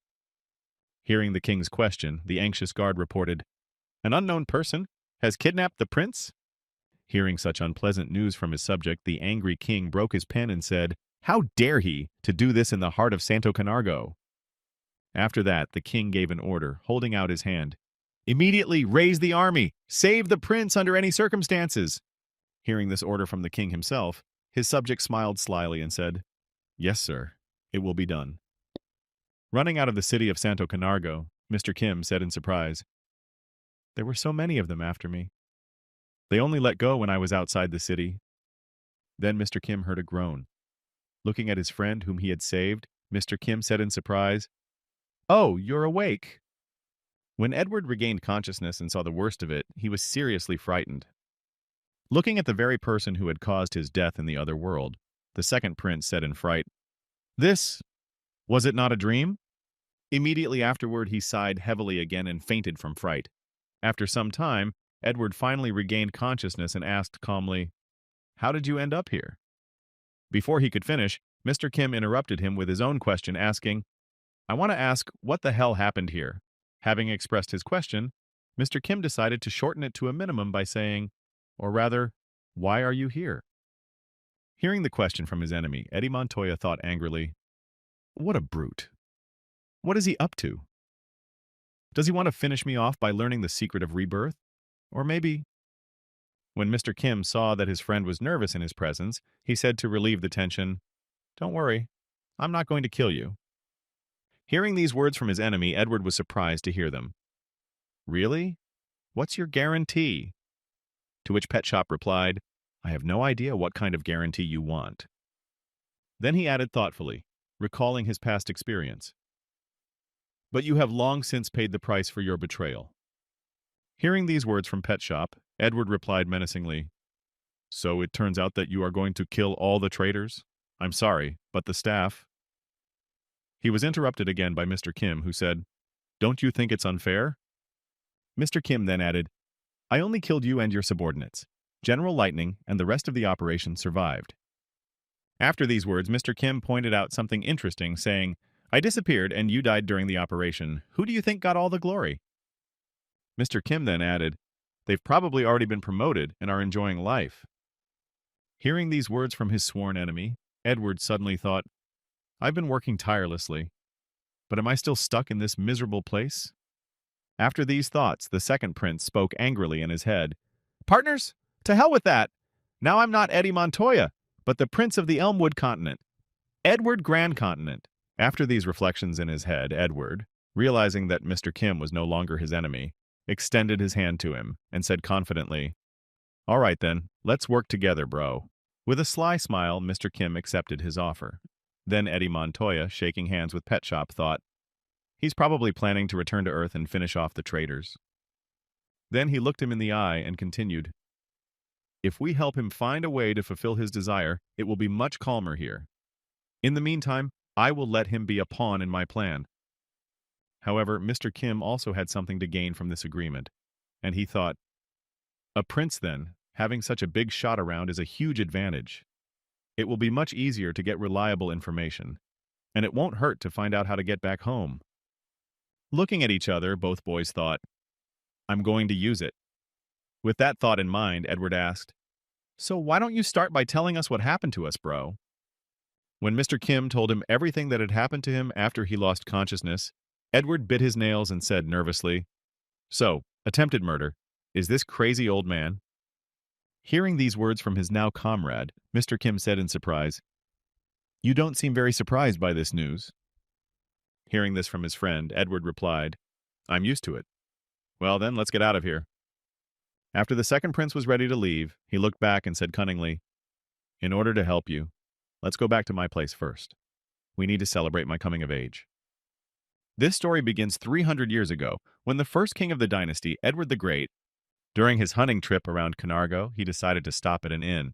Hearing the king's question, the anxious guard reported, "An unknown person has kidnapped the prince." Hearing such unpleasant news from his subject, the angry king broke his pen and said, "How dare he to do this in the heart of Santo Camargo?" After that, the king gave an order, holding out his hand. "Immediately raise the army! Save the prince under any circumstances!" Hearing this order from the king himself, his subject smiled slyly and said, "Yes, sir, it will be done." Running out of the city of Santo Camargo, Mr. Kim said in surprise, "There were so many of them after me. They only let go when I was outside the city." Then Mr. Kim heard a groan. Looking at his friend whom he had saved, Mr. Kim said in surprise, "Oh, you're awake." When Edward regained consciousness and saw the worst of it, he was seriously frightened. Looking at the very person who had caused his death in the other world, the second prince said in fright, Was it not a dream?" Immediately afterward, he sighed heavily again and fainted from fright. After some time, Edward finally regained consciousness and asked calmly, "How did you end up here?" Before he could finish, Mr. Kim interrupted him with his own question, asking, "I want to ask what the hell happened here?" Having expressed his question, Mr. Kim decided to shorten it to a minimum by saying, or rather, "Why are you here?" Hearing the question from his enemy, Eddie Montoya thought angrily, "What a brute. What is he up to? Does he want to finish me off by learning the secret of rebirth? Or maybe—" When Mr. Kim saw that his friend was nervous in his presence, he said to relieve the tension, "Don't worry, I'm not going to kill you." Hearing these words from his enemy, Edward was surprised to hear them. "Really? What's your guarantee?" To which Pet Shop replied, "I have no idea what kind of guarantee you want." Then he added thoughtfully, recalling his past experience, "But you have long since paid the price for your betrayal." Hearing these words from Pet Shop, Edward replied menacingly, "So it turns out that you are going to kill all the traitors? I'm sorry, but the staff—" He was interrupted again by Mr. Kim, who said, "Don't you think it's unfair?" Mr. Kim then added, "I only killed you and your subordinates. General Lightning and the rest of the operation survived." After these words, Mr. Kim pointed out something interesting, saying, "I disappeared and you died during the operation. Who do you think got all the glory?" Mr. Kim then added, "They've probably already been promoted and are enjoying life." Hearing these words from his sworn enemy, Edward suddenly thought, "I've been working tirelessly, but am I still stuck in this miserable place?" After these thoughts, the second prince spoke angrily in his head, "Partners, to hell with that! Now I'm not Eddie Montoya, but the Prince of the Elmwood Continent, Edward Grand Continent." After these reflections in his head, Edward, realizing that Mr. Kim was no longer his enemy, extended his hand to him and said confidently, "All right then, let's work together, bro." With a sly smile, Mr. Kim accepted his offer. Then Eddie Montoya, shaking hands with Pet Shop, thought, "He's probably planning to return to Earth and finish off the traitors." Then he looked him in the eye and continued, "If we help him find a way to fulfill his desire, it will be much calmer here. In the meantime, I will let him be a pawn in my plan." However, Mr. Kim also had something to gain from this agreement. And he thought, a prince then, having such a big shot around is a huge advantage. It will be much easier to get reliable information, and it won't hurt to find out how to get back home. Looking at each other, both boys thought, I'm going to use it. With that thought in mind, Edward asked, so why don't you start by telling us what happened to us, bro? When Mr. Kim told him everything that had happened to him after he lost consciousness, Edward bit his nails and said nervously, so, attempted murder. Is this crazy old man? Hearing these words from his now comrade, Mr. Kim said in surprise, you don't seem very surprised by this news. Hearing this from his friend, Edward replied, I'm used to it. Well then, let's get out of here. After the second prince was ready to leave, he looked back and said cunningly, in order to help you, let's go back to my place first. We need to celebrate my coming of age. This story begins 300 years ago, when the first king of the dynasty, Edward the Great, during his hunting trip around Camargo, he decided to stop at an inn.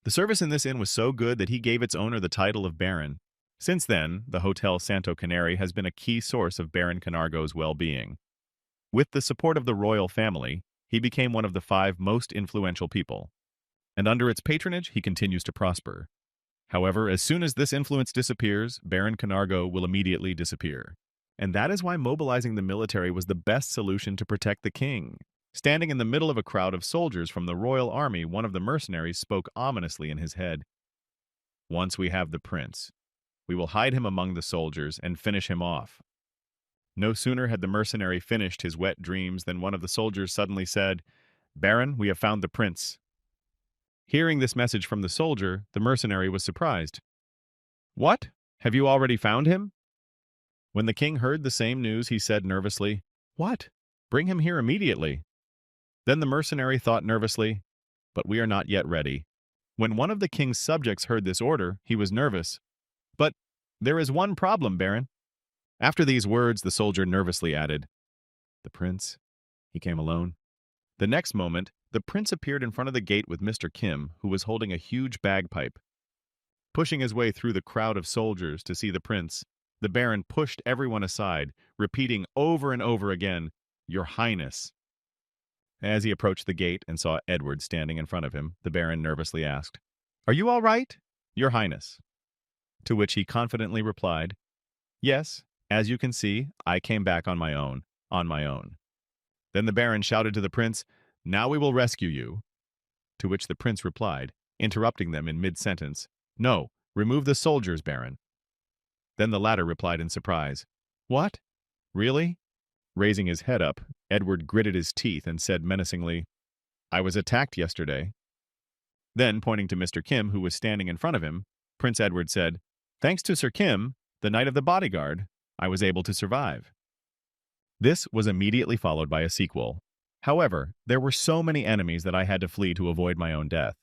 The service in this inn was so good that he gave its owner the title of Baron. Since then, the Hotel Santo Canary has been a key source of Baron Camargo's well-being. With the support of the royal family, he became one of the 5 most influential people. And under its patronage, he continues to prosper. However, as soon as this influence disappears, Baron Camargo will immediately disappear. And that is why mobilizing the military was the best solution to protect the king. Standing in the middle of a crowd of soldiers from the royal army, one of the mercenaries spoke ominously in his head. Once we have the prince, we will hide him among the soldiers and finish him off. No sooner had the mercenary finished his wet dreams than one of the soldiers suddenly said, Baron, we have found the prince. Hearing this message from the soldier, the mercenary was surprised. What? Have you already found him? When the king heard the same news, he said nervously, What? Bring him here immediately. Then the mercenary thought nervously, But we are not yet ready. When one of the king's subjects heard this order, he was nervous. But there is one problem, Baron. After these words, the soldier nervously added, The prince? He came alone. The next moment, the prince appeared in front of the gate with Mr. Kim, who was holding a huge bagpipe. Pushing his way through the crowd of soldiers to see the prince, the Baron pushed everyone aside, repeating over and over again, Your Highness. As he approached the gate and saw Edward standing in front of him, the Baron nervously asked, Are you all right? Your Highness. To which he confidently replied, Yes, as you can see, I came back on my own. Then the Baron shouted to the prince, Now we will rescue you. To which the prince replied, interrupting them in mid-sentence, No, remove the soldiers, Baron. Then the latter replied in surprise, What? Really? Raising his head up, Edward gritted his teeth and said menacingly, I was attacked yesterday. Then, pointing to Mr. Kim, who was standing in front of him, Prince Edward said, Thanks to Sir Kim, the knight of the bodyguard, I was able to survive. This was immediately followed by a sequel. However, there were so many enemies that I had to flee to avoid my own death.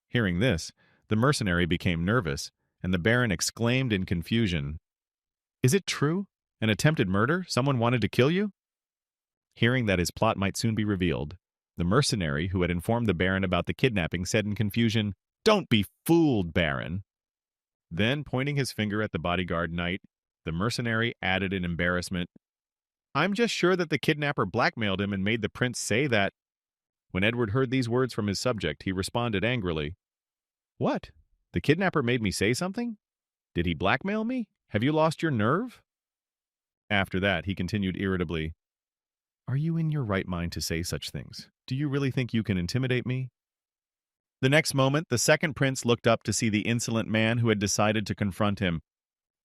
Hearing this, the mercenary became nervous, and the Baron exclaimed in confusion, Is it true? An attempted murder? Someone wanted to kill you? Hearing that his plot might soon be revealed, the mercenary who had informed the Baron about the kidnapping said in confusion, Don't be fooled, Baron. Then, pointing his finger at the bodyguard knight, the mercenary added in embarrassment, I'm just sure that the kidnapper blackmailed him and made the prince say that. When Edward heard these words from his subject, he responded angrily, What? The kidnapper made me say something? Did he blackmail me? Have you lost your nerve? After that, he continued irritably, Are you in your right mind to say such things? Do you really think you can intimidate me? The next moment, the second prince looked up to see the insolent man who had decided to confront him.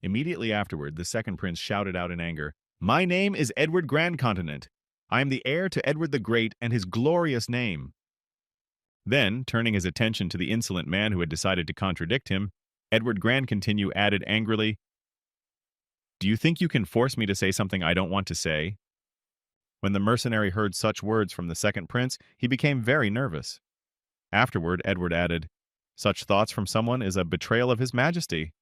Immediately afterward, the second prince shouted out in anger, My name is Edward Grandcontinent. I am the heir to Edward the Great and his glorious name. Then, turning his attention to the insolent man who had decided to contradict him, Edward Grandcontinue added angrily, Do you think you can force me to say something I don't want to say? When the mercenary heard such words from the second prince, he became very nervous. Afterward, Edward added, Such thoughts from someone is a betrayal of his majesty.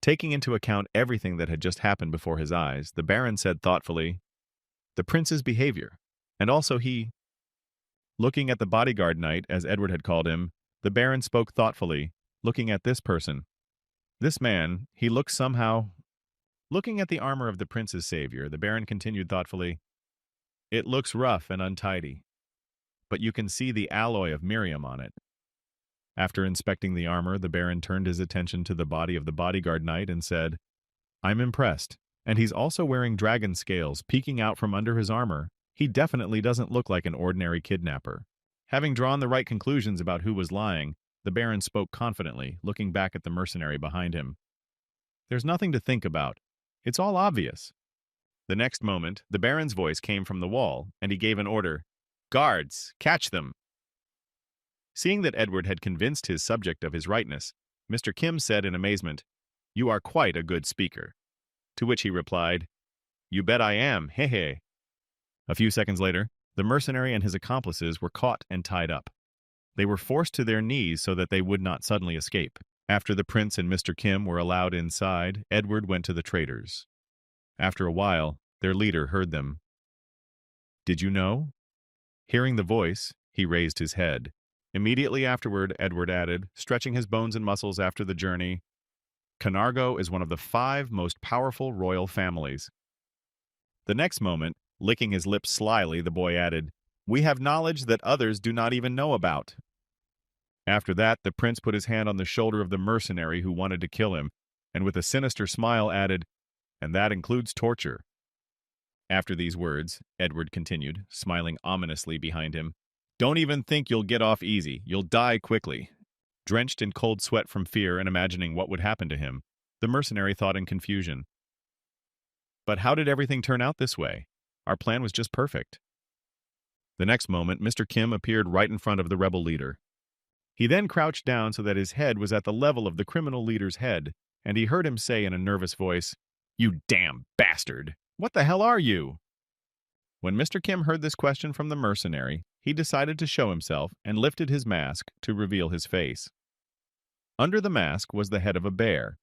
Taking into account everything that had just happened before his eyes, the Baron said thoughtfully, The prince's behavior, and also he. Looking at the bodyguard knight, as Edward had called him, the Baron spoke thoughtfully, looking at this person. This man, he looked somehow. Looking at the armor of the prince's savior, the Baron continued thoughtfully, It looks rough and untidy, but you can see the alloy of Miriam on it. After inspecting the armor, the Baron turned his attention to the body of the bodyguard knight and said, I'm impressed. And he's also wearing dragon scales peeking out from under his armor. He definitely doesn't look like an ordinary kidnapper. Having drawn the right conclusions about who was lying, the Baron spoke confidently, looking back at the mercenary behind him. There's nothing to think about. It's all obvious. The next moment, the Baron's voice came from the wall, and he gave an order. Guards, catch them! Seeing that Edward had convinced his subject of his rightness, Mr. Kim said in amazement, You are quite a good speaker. To which he replied, You bet I am, he. A few seconds later, the mercenary and his accomplices were caught and tied up. They were forced to their knees so that they would not suddenly escape. After the prince and Mr. Kim were allowed inside, Edward went to the traders. After a while, their leader heard them. Did you know? Hearing the voice, he raised his head. Immediately afterward, Edward added, stretching his bones and muscles after the journey, Canargo is one of the 5 most powerful royal families. The next moment, licking his lips slyly, the boy added, We have knowledge that others do not even know about. After that, the prince put his hand on the shoulder of the mercenary who wanted to kill him, and with a sinister smile added, And that includes torture. After these words, Edward continued, smiling ominously behind him, Don't even think you'll get off easy. You'll die quickly. Drenched in cold sweat from fear and imagining what would happen to him, the mercenary thought in confusion. But how did everything turn out this way? Our plan was just perfect. The next moment, Mr. Kim appeared right in front of the rebel leader. He then crouched down so that his head was at the level of the criminal leader's head, and he heard him say in a nervous voice, You damn bastard! What the hell are you? When Mr. Kim heard this question from the mercenary, he decided to show himself and lifted his mask to reveal his face. Under the mask was the head of a bear.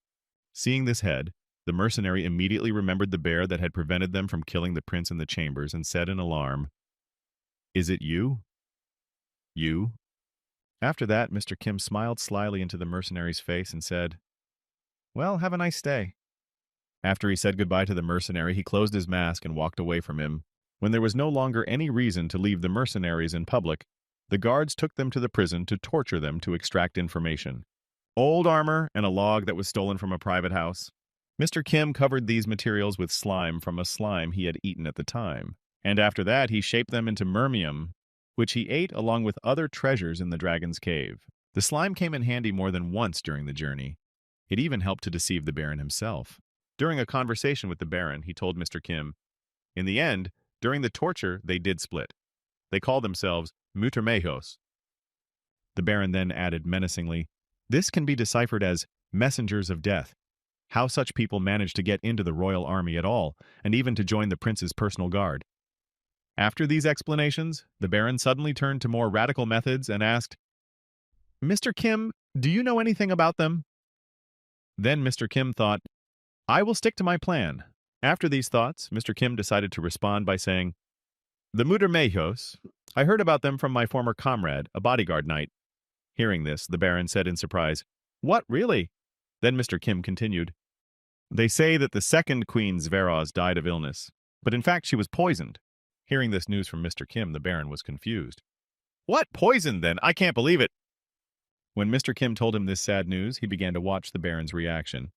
Seeing this head, the mercenary immediately remembered the bear that had prevented them from killing the prince in the chambers and said in alarm, Is it you? You? After that, Mr. Kim smiled slyly into the mercenary's face and said, Well, have a nice day. After he said goodbye to the mercenary, he closed his mask and walked away from him. When there was no longer any reason to leave the mercenaries in public, the guards took them to the prison to torture them to extract information. Old armor and a log that was stolen from a private house. Mr. Kim covered these materials with slime from a slime he had eaten at the time, and after that he shaped them into mermium, which he ate along with other treasures in the dragon's cave. The slime came in handy more than once during the journey. It even helped to deceive the Baron himself. During a conversation with the Baron, he told Mr. Kim, In the end, during the torture, they did split. They called themselves Mutermejos. The Baron then added menacingly, This can be deciphered as messengers of death. How such people managed to get into the royal army at all, and even to join the prince's personal guard. After these explanations, the Baron suddenly turned to more radical methods and asked, Mr. Kim, do you know anything about them? Then Mr. Kim thought, I will stick to my plan. After these thoughts, Mr. Kim decided to respond by saying, The Mutermejos, I heard about them from my former comrade, a bodyguard knight. Hearing this, the Baron said in surprise, What, really? Then Mr. Kim continued, They say that the second Queen Zveros died of illness, but in fact she was poisoned. Hearing this news from Mr. Kim, the Baron was confused. What, poisoned then? I can't believe it. When Mr. Kim told him this sad news, he began to watch the Baron's reaction.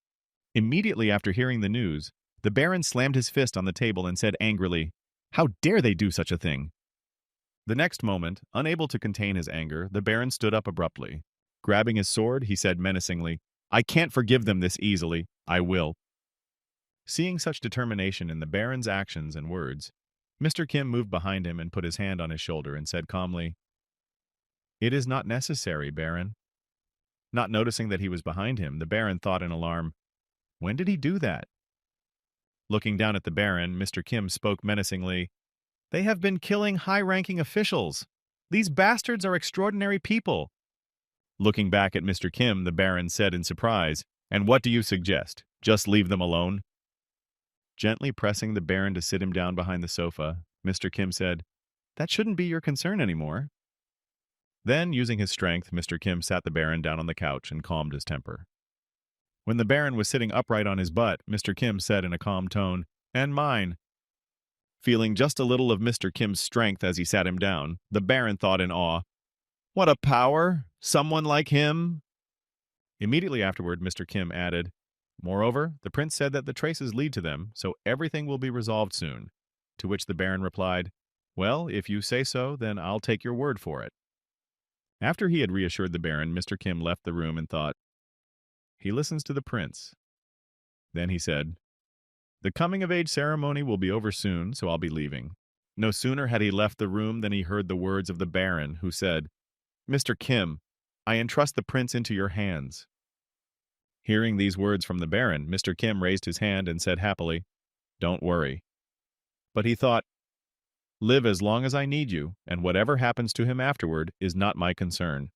Immediately after hearing the news, the Baron slammed his fist on the table and said angrily, How dare they do such a thing? The next moment, unable to contain his anger, the Baron stood up abruptly. Grabbing his sword, he said menacingly, I can't forgive them this easily. I will. Seeing such determination in the Baron's actions and words, Mr. Kim moved behind him and put his hand on his shoulder and said calmly, It is not necessary, Baron. Not noticing that he was behind him, the Baron thought in alarm, When did he do that? Looking down at the Baron, Mr. Kim spoke menacingly, They have been killing high-ranking officials. These bastards are extraordinary people. Looking back at Mr. Kim, the Baron said in surprise, And what do you suggest? Just leave them alone? Gently pressing the Baron to sit him down behind the sofa, Mr. Kim said, That shouldn't be your concern anymore. Then, using his strength, Mr. Kim sat the Baron down on the couch and calmed his temper. When the Baron was sitting upright on his butt, Mr. Kim said in a calm tone, And mine. Feeling just a little of Mr. Kim's strength as he sat him down, the Baron thought in awe, "What a power! Someone like him!" Immediately afterward, Mr. Kim added, "Moreover, the prince said that the traces lead to them, so everything will be resolved soon." To which the Baron replied, "Well, if you say so, then I'll take your word for it." After he had reassured the Baron, Mr. Kim left the room and thought, "He listens to the prince." Then he said, "The coming-of-age ceremony will be over soon, so I'll be leaving." No sooner had he left the room than he heard the words of the Baron, who said, "Mr. Kim, I entrust the prince into your hands." Hearing these words from the Baron, Mr. Kim raised his hand and said happily, "Don't worry." But he thought, "Live as long as I need you, and whatever happens to him afterward is not my concern."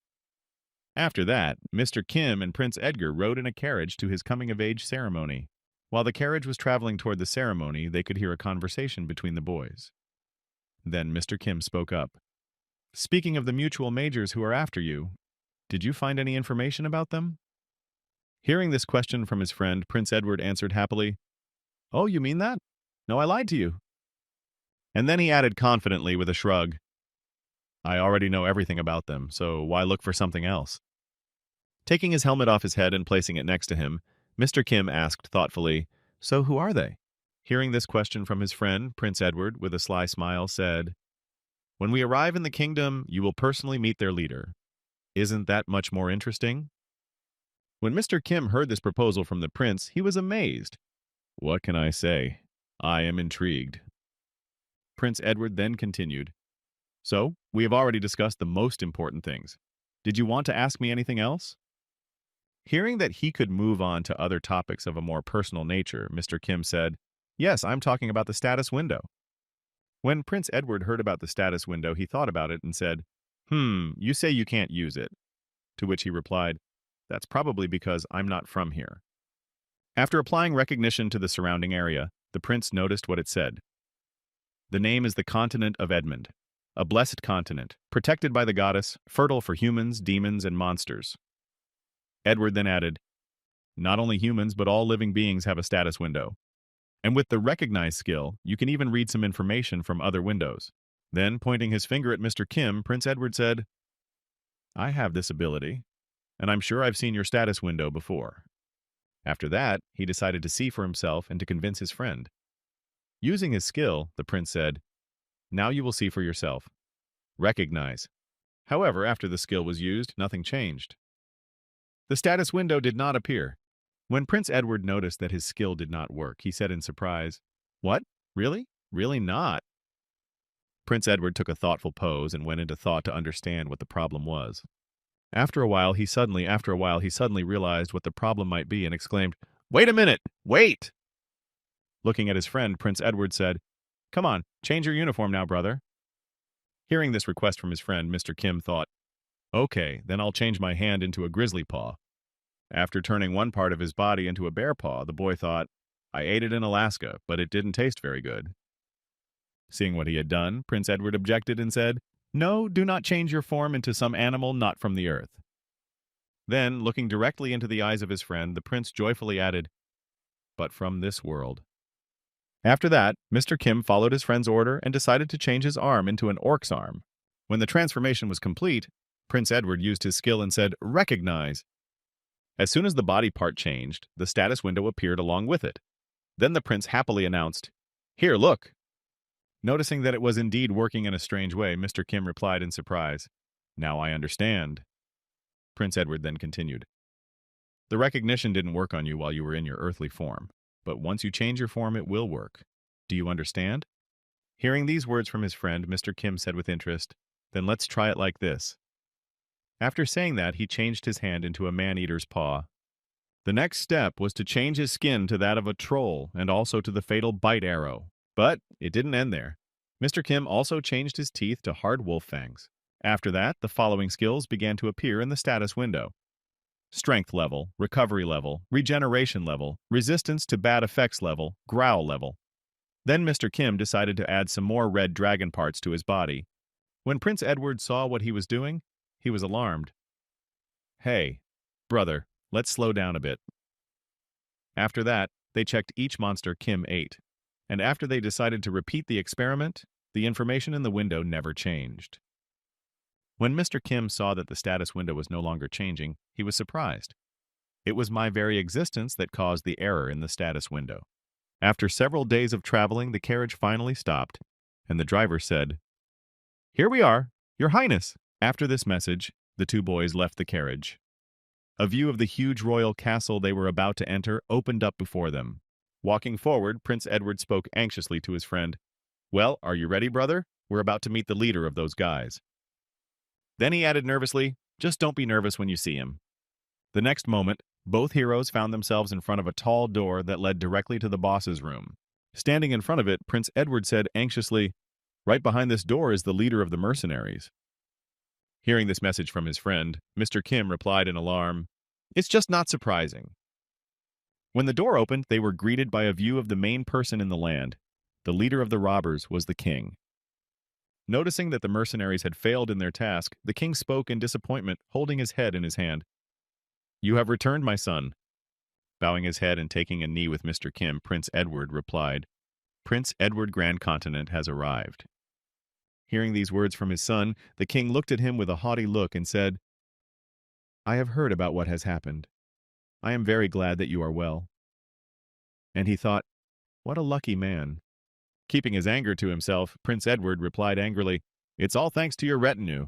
After that, Mr. Kim and Prince Edgar rode in a carriage to his coming-of-age ceremony. While the carriage was traveling toward the ceremony, they could hear a conversation between the boys. Then Mr. Kim spoke up. "Speaking of the mutual majors who are after you, did you find any information about them?" Hearing this question from his friend, Prince Edward answered happily, "Oh, you mean that? No, I lied to you." And then he added confidently with a shrug, "I already know everything about them, so why look for something else?" Taking his helmet off his head and placing it next to him, Mr. Kim asked thoughtfully, "So who are they?" Hearing this question from his friend, Prince Edward, with a sly smile, said, "When we arrive in the kingdom, you will personally meet their leader. Isn't that much more interesting?" When Mr. Kim heard this proposal from the prince, he was amazed. "What can I say? I am intrigued." Prince Edward then continued, "So, we have already discussed the most important things. Did you want to ask me anything else?" Hearing that he could move on to other topics of a more personal nature, Mr. Kim said, "Yes, I'm talking about the status window." When Prince Edward heard about the status window, he thought about it and said, You say you can't use it." To which he replied, "That's probably because I'm not from here." After applying recognition to the surrounding area, the prince noticed what it said. The name is the continent of Edmund, a blessed continent, protected by the goddess, fertile for humans, demons, and monsters. Edward then added, "Not only humans, but all living beings have a status window. And with the recognize skill, you can even read some information from other windows." Then, pointing his finger at Mr. Kim, Prince Edward said, "I have this ability, and I'm sure I've seen your status window before." After that, he decided to see for himself and to convince his friend. Using his skill, the prince said, "Now you will see for yourself. Recognize." However, after the skill was used, nothing changed. The status window did not appear. When Prince Edward noticed that his skill did not work, he said in surprise, "What? Really? Really not?" Prince Edward took a thoughtful pose and went into thought to understand what the problem was. After a while, he suddenly realized what the problem might be and exclaimed, "Wait a minute! Wait!" Looking at his friend, Prince Edward said, "Come on, change your uniform now, brother." Hearing this request from his friend, Mr. Kim thought, "Okay, then I'll change my hand into a grizzly paw." After turning one part of his body into a bear paw, the boy thought, "I ate it in Alaska, but it didn't taste very good." Seeing what he had done, Prince Edward objected and said, "No, do not change your form into some animal not from the earth." Then, looking directly into the eyes of his friend, the prince joyfully added, "But from this world." After that, Mr. Kim followed his friend's order and decided to change his arm into an orc's arm. When the transformation was complete, Prince Edward used his skill and said, "Recognize." As soon as the body part changed, the status window appeared along with it. Then the prince happily announced, "Here, look." Noticing that it was indeed working in a strange way, Mr. Kim replied in surprise, "Now I understand." Prince Edward then continued, "The recognition didn't work on you while you were in your earthly form, but once you change your form, it will work. Do you understand?" Hearing these words from his friend, Mr. Kim said with interest, "Then let's try it like this." After saying that, he changed his hand into a man-eater's paw. The next step was to change his skin to that of a troll and also to the fatal bite arrow. But it didn't end there. Mr. Kim also changed his teeth to hard wolf fangs. After that, the following skills began to appear in the status window: strength level, recovery level, regeneration level, resistance to bad effects level, growl level. Then Mr. Kim decided to add some more red dragon parts to his body. When Prince Edward saw what he was doing, he was alarmed. "Hey, brother, let's slow down a bit." After that, they checked each monster Kim ate. and after they decided to repeat the experiment, the information in the window never changed. When Mr. Kim saw that the status window was no longer changing, he was surprised. It was my very existence that caused the error in the status window. After several days of traveling, the carriage finally stopped, and the driver said, "Here we are, Your Highness." After this message, the two boys left the carriage. A view of the huge royal castle they were about to enter opened up before them. Walking forward, Prince Edward spoke anxiously to his friend. "Well, are you ready, brother? We're about to meet the leader of those guys." Then he added nervously, "Just don't be nervous when you see him." The next moment, both heroes found themselves in front of a tall door that led directly to the boss's room. Standing in front of it, Prince Edward said anxiously, "Right behind this door is the leader of the mercenaries." Hearing this message from his friend, Mr. Kim replied in alarm, "It's just not surprising." When the door opened, they were greeted by a view of the main person in the land. The leader of the robbers was the king. Noticing that the mercenaries had failed in their task, the king spoke in disappointment, holding his head in his hand. "You have returned, my son." Bowing his head and taking a knee with Mr. Kim, Prince Edward replied, "Prince Edward Grand Continent has arrived." Hearing these words from his son, the king looked at him with a haughty look and said, "I have heard about what has happened. I am very glad that you are well." And he thought, "What a lucky man." Keeping his anger to himself, Prince Edward replied angrily, "It's all thanks to your retinue."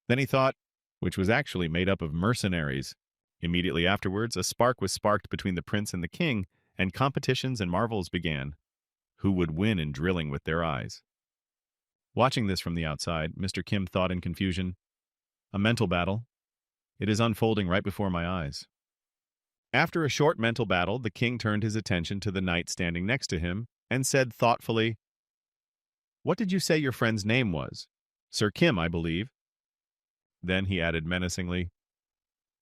Then he thought, which was actually made up of mercenaries. Immediately afterwards, a spark was sparked between the prince and the king, and competitions and marvels began. Who would win in drilling with their eyes? Watching this from the outside, Mr. Kim thought in confusion, "A mental battle? It is unfolding right before my eyes." After a short mental battle, the king turned his attention to the knight standing next to him and said thoughtfully, "What did you say your friend's name was? Sir Kim, I believe." Then he added menacingly,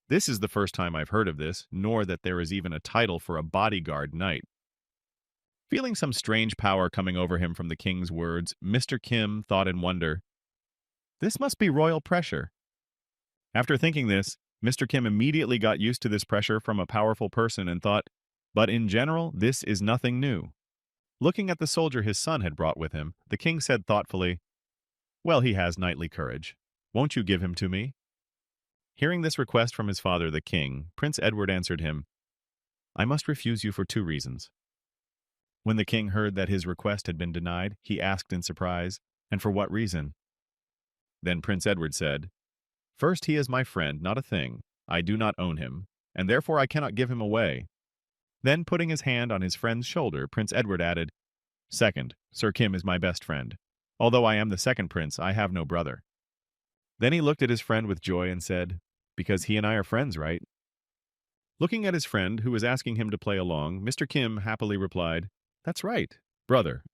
"This is the first time I've heard of this, nor that there is even a title for a bodyguard knight." Feeling some strange power coming over him from the king's words, Mr. Kim thought in wonder, "This must be royal pressure." After thinking this, Mr. Kim immediately got used to this pressure from a powerful person and thought, "But in general, this is nothing new." Looking at the soldier his son had brought with him, the king said thoughtfully, "Well, he has knightly courage. Won't you give him to me?" Hearing this request from his father, the king, Prince Edward answered him, "I must refuse you for 2 reasons." When the king heard that his request had been denied, he asked in surprise, "And for what reason?" Then Prince Edward said, "First, he is my friend, not a thing. I do not own him, and therefore I cannot give him away." Then, putting his hand on his friend's shoulder, Prince Edward added, "Second, Sir Kim is my best friend. Although I am the second prince, I have no brother." Then he looked at his friend with joy and said, "Because he and I are friends, right?" Looking at his friend, who was asking him to play along, Mr. Kim happily replied, "That's right, brother."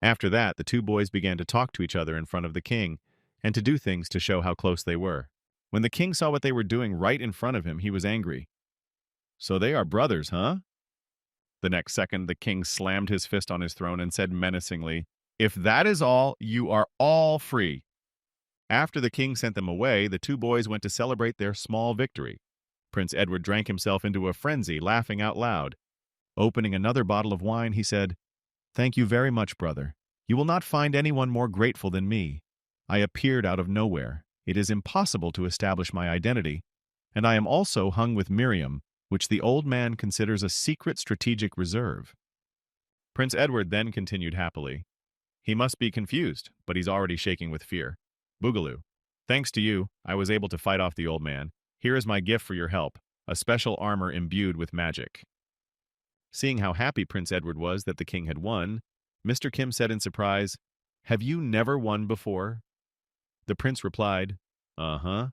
After that, the two boys began to talk to each other in front of the king, and to do things to show how close they were. When the king saw what they were doing right in front of him, he was angry. "So they are brothers, huh?" The next second, the king slammed his fist on his throne and said menacingly, "If that is all, you are all free." After the king sent them away, the two boys went to celebrate their small victory. Prince Edward drank himself into a frenzy, laughing out loud. Opening another bottle of wine, he said, "Thank you very much, brother. You will not find anyone more grateful than me. I appeared out of nowhere. It is impossible to establish my identity, and I am also hung with Miriam, which the old man considers a secret strategic reserve." Prince Edward then continued happily, "He must be confused, but he's already shaking with fear. Boogaloo, thanks to you, I was able to fight off the old man. Here is my gift for your help, a special armor imbued with magic." Seeing how happy Prince Edward was that the king had won, Mr. Kim said in surprise, "Have you never won before?" The prince replied, "Uh-huh."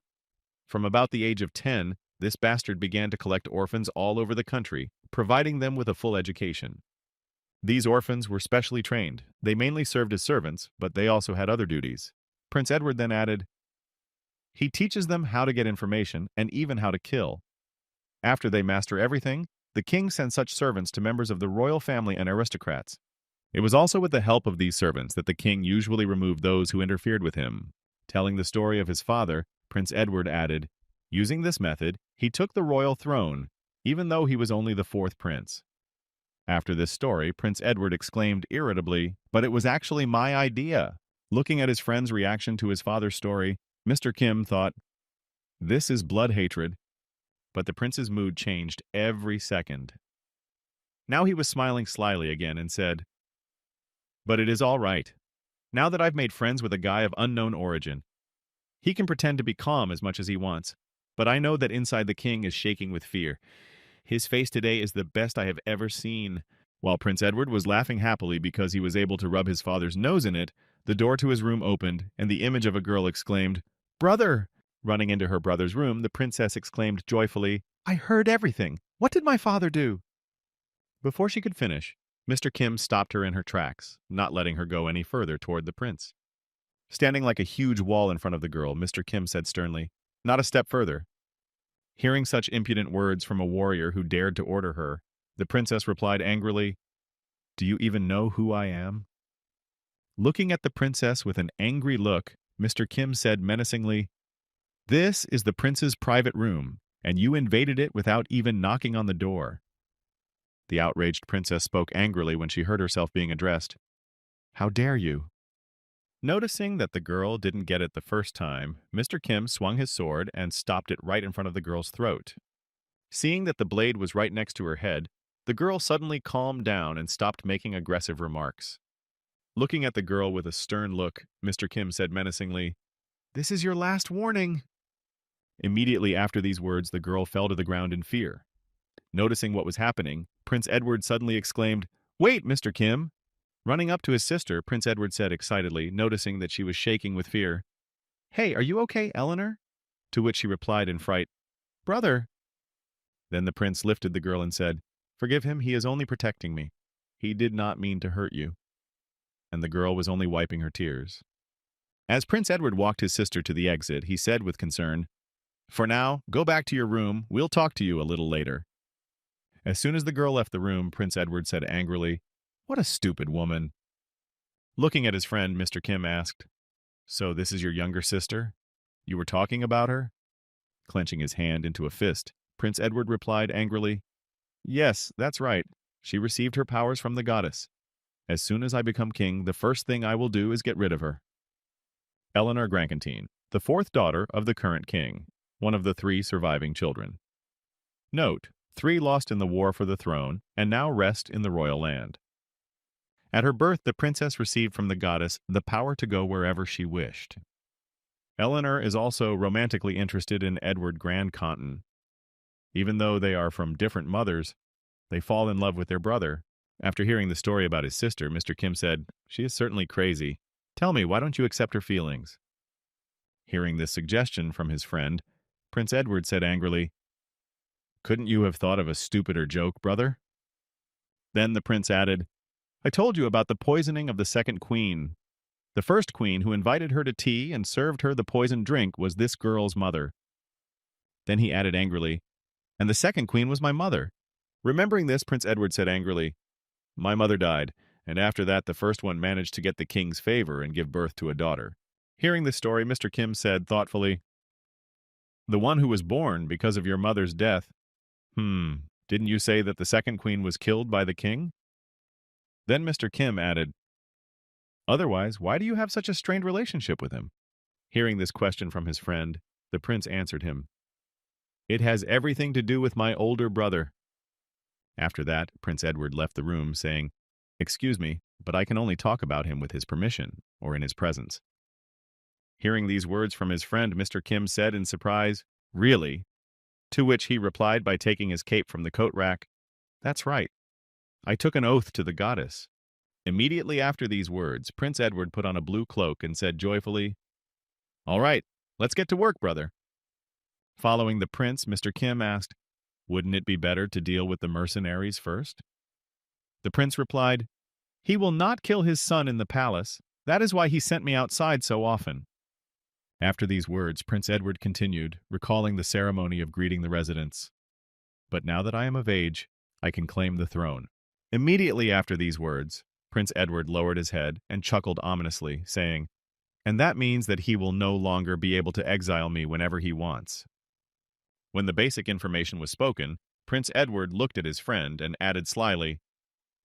From about the age of 10, this bastard began to collect orphans all over the country, providing them with a full education. These orphans were specially trained. They mainly served as servants, but they also had other duties. Prince Edward then added, "He teaches them how to get information and even how to kill. After they master everything, the king sends such servants to members of the royal family and aristocrats. It was also with the help of these servants that the king usually removed those who interfered with him." Telling the story of his father, Prince Edward added, "Using this method, he took the royal throne, even though he was only the 4th prince." After this story, Prince Edward exclaimed irritably, "But it was actually my idea." Looking at his friend's reaction to his father's story, Mr. Kim thought, "This is blood hatred." But the prince's mood changed every second. Now he was smiling slyly again and said, "But it is all right. Now that I've made friends with a guy of unknown origin, he can pretend to be calm as much as he wants, but I know that inside the king is shaking with fear. His face today is the best I have ever seen." While Prince Edward was laughing happily because he was able to rub his father's nose in it, the door to his room opened, and the image of a girl exclaimed, "Brother!" Running into her brother's room, the princess exclaimed joyfully, "I heard everything. What did my father do?" Before she could finish, Mr. Kim stopped her in her tracks, not letting her go any further toward the prince. Standing like a huge wall in front of the girl, Mr. Kim said sternly, "Not a step further." Hearing such impudent words from a warrior who dared to order her, the princess replied angrily, "Do you even know who I am?" Looking at the princess with an angry look, Mr. Kim said menacingly, "This is the prince's private room, and you invaded it without even knocking on the door." The outraged princess spoke angrily when she heard herself being addressed. "How dare you?" Noticing that the girl didn't get it the first time, Mr. Kim swung his sword and stopped it right in front of the girl's throat. Seeing that the blade was right next to her head, the girl suddenly calmed down and stopped making aggressive remarks. Looking at the girl with a stern look, Mr. Kim said menacingly, "This is your last warning." Immediately after these words, the girl fell to the ground in fear. Noticing what was happening, Prince Edward suddenly exclaimed, "Wait, Mr. Kim!" Running up to his sister, Prince Edward said excitedly, noticing that she was shaking with fear, "Hey, are you okay, Eleanor?" To which she replied in fright, "Brother." Then the prince lifted the girl and said, "Forgive him, he is only protecting me. He did not mean to hurt you." And the girl was only wiping her tears. As Prince Edward walked his sister to the exit, he said with concern, "For now, go back to your room. We'll talk to you a little later." As soon as the girl left the room, Prince Edward said angrily, "What a stupid woman." Looking at his friend, Mr. Kim asked, "So this is your younger sister? You were talking about her?" Clenching his hand into a fist, Prince Edward replied angrily, "Yes, that's right. She received her powers from the goddess. As soon as I become king, the first thing I will do is get rid of her." Eleanor Grankentine, the fourth daughter of the current king, one of the 3 surviving children. Note, 3 lost in the war for the throne and now rest in the royal land. At her birth, the princess received from the goddess the power to go wherever she wished. Eleanor is also romantically interested in Edward Grandcontin. Even though they are from different mothers, they fall in love with their brother. After hearing the story about his sister, Mr. Kim said, "She is certainly crazy. Tell me, why don't you accept her feelings?" Hearing this suggestion from his friend, Prince Edward said angrily, "Couldn't you have thought of a stupider joke, brother?" Then the prince added, "I told you about the poisoning of the second queen. The first queen who invited her to tea and served her the poisoned drink was this girl's mother." Then he added angrily, "And the second queen was my mother." Remembering this, Prince Edward said angrily, "My mother died, and after that the first one managed to get the king's favor and give birth to a daughter." Hearing this story, Mr. Kim said thoughtfully, "The one who was born because of your mother's death. Didn't you say that the second queen was killed by the king?" Then Mr. Kim added, "Otherwise, why do you have such a strained relationship with him?" Hearing this question from his friend, the prince answered him, "It has everything to do with my older brother." After that, Prince Edward left the room, saying, "Excuse me, but I can only talk about him with his permission or in his presence." Hearing these words from his friend, Mr. Kim said in surprise, "Really?" To which he replied by taking his cape from the coat rack, "That's right. I took an oath to the goddess." Immediately after these words, Prince Edward put on a blue cloak and said joyfully, "All right, let's get to work, brother." Following the prince, Mr. Kim asked, "Wouldn't it be better to deal with the mercenaries first?" The prince replied, "He will not kill his son in the palace. That is why he sent me outside so often." After these words, Prince Edward continued, recalling the ceremony of greeting the residents. "But now that I am of age, I can claim the throne." Immediately after these words, Prince Edward lowered his head and chuckled ominously, saying, "And that means that he will no longer be able to exile me whenever he wants." When the basic information was spoken, Prince Edward looked at his friend and added slyly,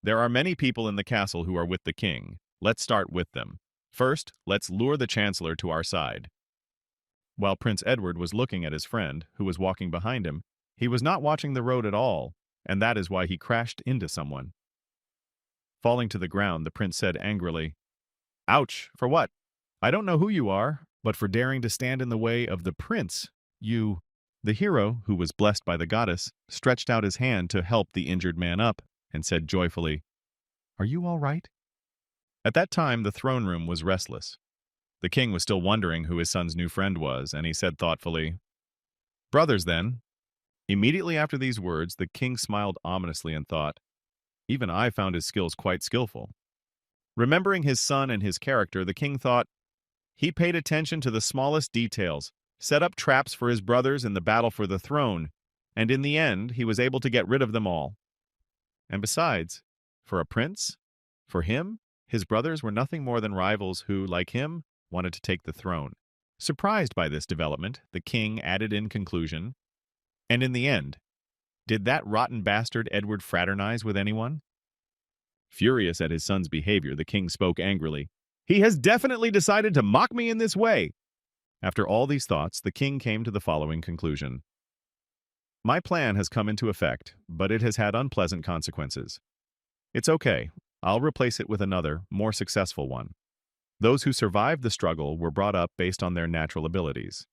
There are many people in the castle who are with the king. Let's start with them. First, let's lure the chancellor to our side." While Prince Edward was looking at his friend, who was walking behind him, he was not watching the road at all, and that is why he crashed into someone. Falling to the ground, the prince said angrily, "Ouch, for what? I don't know who you are, but for daring to stand in the way of the prince, you—" The hero, who was blessed by the goddess, stretched out his hand to help the injured man up and said joyfully, "Are you all right?" At that time, the throne room was restless. The king was still wondering who his son's new friend was, and he said thoughtfully, "Brothers, then." Immediately after these words, the king smiled ominously and thought, "Even I found his skills quite skillful." Remembering his son and his character, the king thought, he paid attention to the smallest details, set up traps for his brothers in the battle for the throne, and in the end, he was able to get rid of them all. And besides, for a prince, for him, his brothers were nothing more than rivals who, like him, wanted to take the throne. Surprised by this development, the king added in conclusion, "And in the end, did that rotten bastard Edward fraternize with anyone?" Furious at his son's behavior, the king spoke angrily, "He has definitely decided to mock me in this way." After all these thoughts, the king came to the following conclusion. "My plan has come into effect, but it has had unpleasant consequences. It's okay. I'll replace it with another, more successful one." Those who survived the struggle were brought up based on their natural abilities.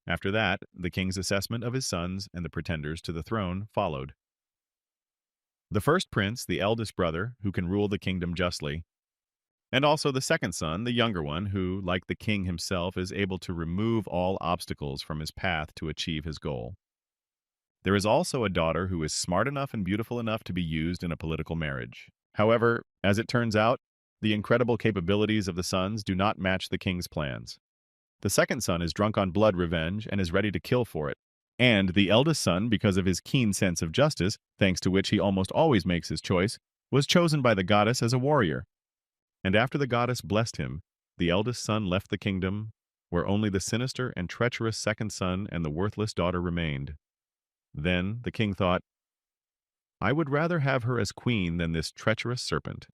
After that, the king's assessment of his sons and the pretenders to the throne followed. The first prince, the eldest brother, who can rule the kingdom justly, and also the second son, the younger one, who, like the king himself, is able to remove all obstacles from his path to achieve his goal. There is also a daughter who is smart enough and beautiful enough to be used in a political marriage. However, as it turns out, the incredible capabilities of the sons do not match the king's plans. The second son is drunk on blood revenge and is ready to kill for it. And the eldest son, because of his keen sense of justice, thanks to which he almost always makes his choice, was chosen by the goddess as a warrior. And after the goddess blessed him, the eldest son left the kingdom, where only the sinister and treacherous second son and the worthless daughter remained. Then the king thought, "I would rather have her as queen than this treacherous serpent."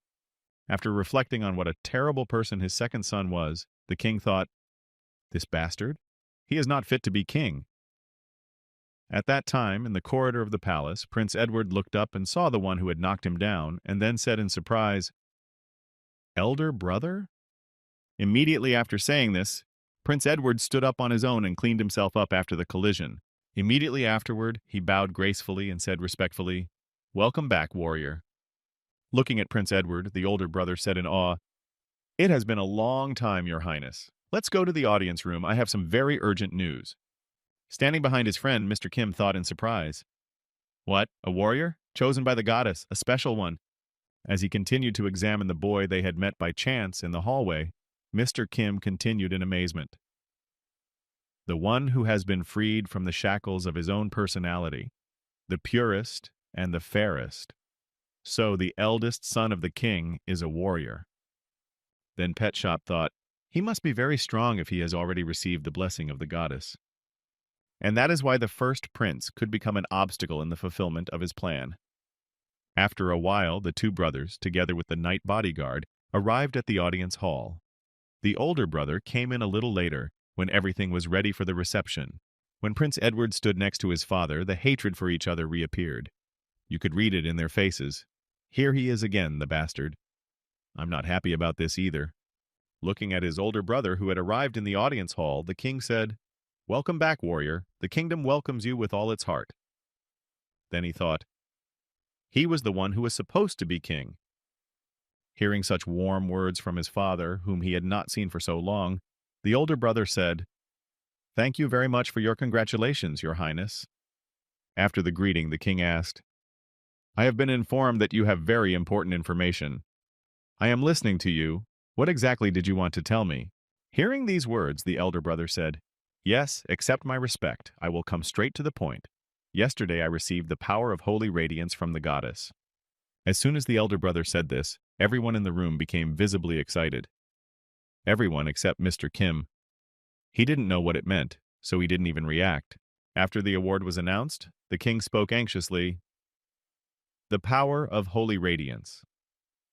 After reflecting on what a terrible person his second son was, the king thought, "This bastard? He is not fit to be king." At that time, in the corridor of the palace, Prince Edward looked up and saw the one who had knocked him down, and then said in surprise, "Elder brother?" Immediately after saying this, Prince Edward stood up on his own and cleaned himself up after the collision. Immediately afterward, he bowed gracefully and said respectfully, "Welcome back, warrior." Looking at Prince Edward, the older brother said in awe, "It has been a long time, Your Highness. Let's go to the audience room. I have some very urgent news." Standing behind his friend, Mr. Kim thought in surprise, "What, a warrior? Chosen by the goddess, a special one?" As he continued to examine the boy they had met by chance in the hallway, Mr. Kim continued in amazement. "The one who has been freed from the shackles of his own personality, the purest and the fairest. So the eldest son of the king is a warrior." Then Pet Shop thought, he must be very strong if he has already received the blessing of the goddess. And that is why the first prince could become an obstacle in the fulfillment of his plan. After a while, the two brothers, together with the knight bodyguard, arrived at the audience hall. The older brother came in a little later, when everything was ready for the reception. When Prince Edward stood next to his father, the hatred for each other reappeared. You could read it in their faces. Here he is again, the bastard. I'm not happy about this either. Looking at his older brother who had arrived in the audience hall, the king said, "Welcome back, warrior. The kingdom welcomes you with all its heart." Then he thought, he was the one who was supposed to be king. Hearing such warm words from his father, whom he had not seen for so long, the older brother said, "Thank you very much for your congratulations, Your Highness." After the greeting, the king asked, "I have been informed that you have very important information. I am listening to you. What exactly did you want to tell me?" Hearing these words, the elder brother said, "Yes, accept my respect. I will come straight to the point. Yesterday I received the power of holy radiance from the goddess." As soon as the elder brother said this, everyone in the room became visibly excited. Everyone except Mr. Kim. He didn't know what it meant, so he didn't even react. After the award was announced, the king spoke anxiously, The power of holy radiance.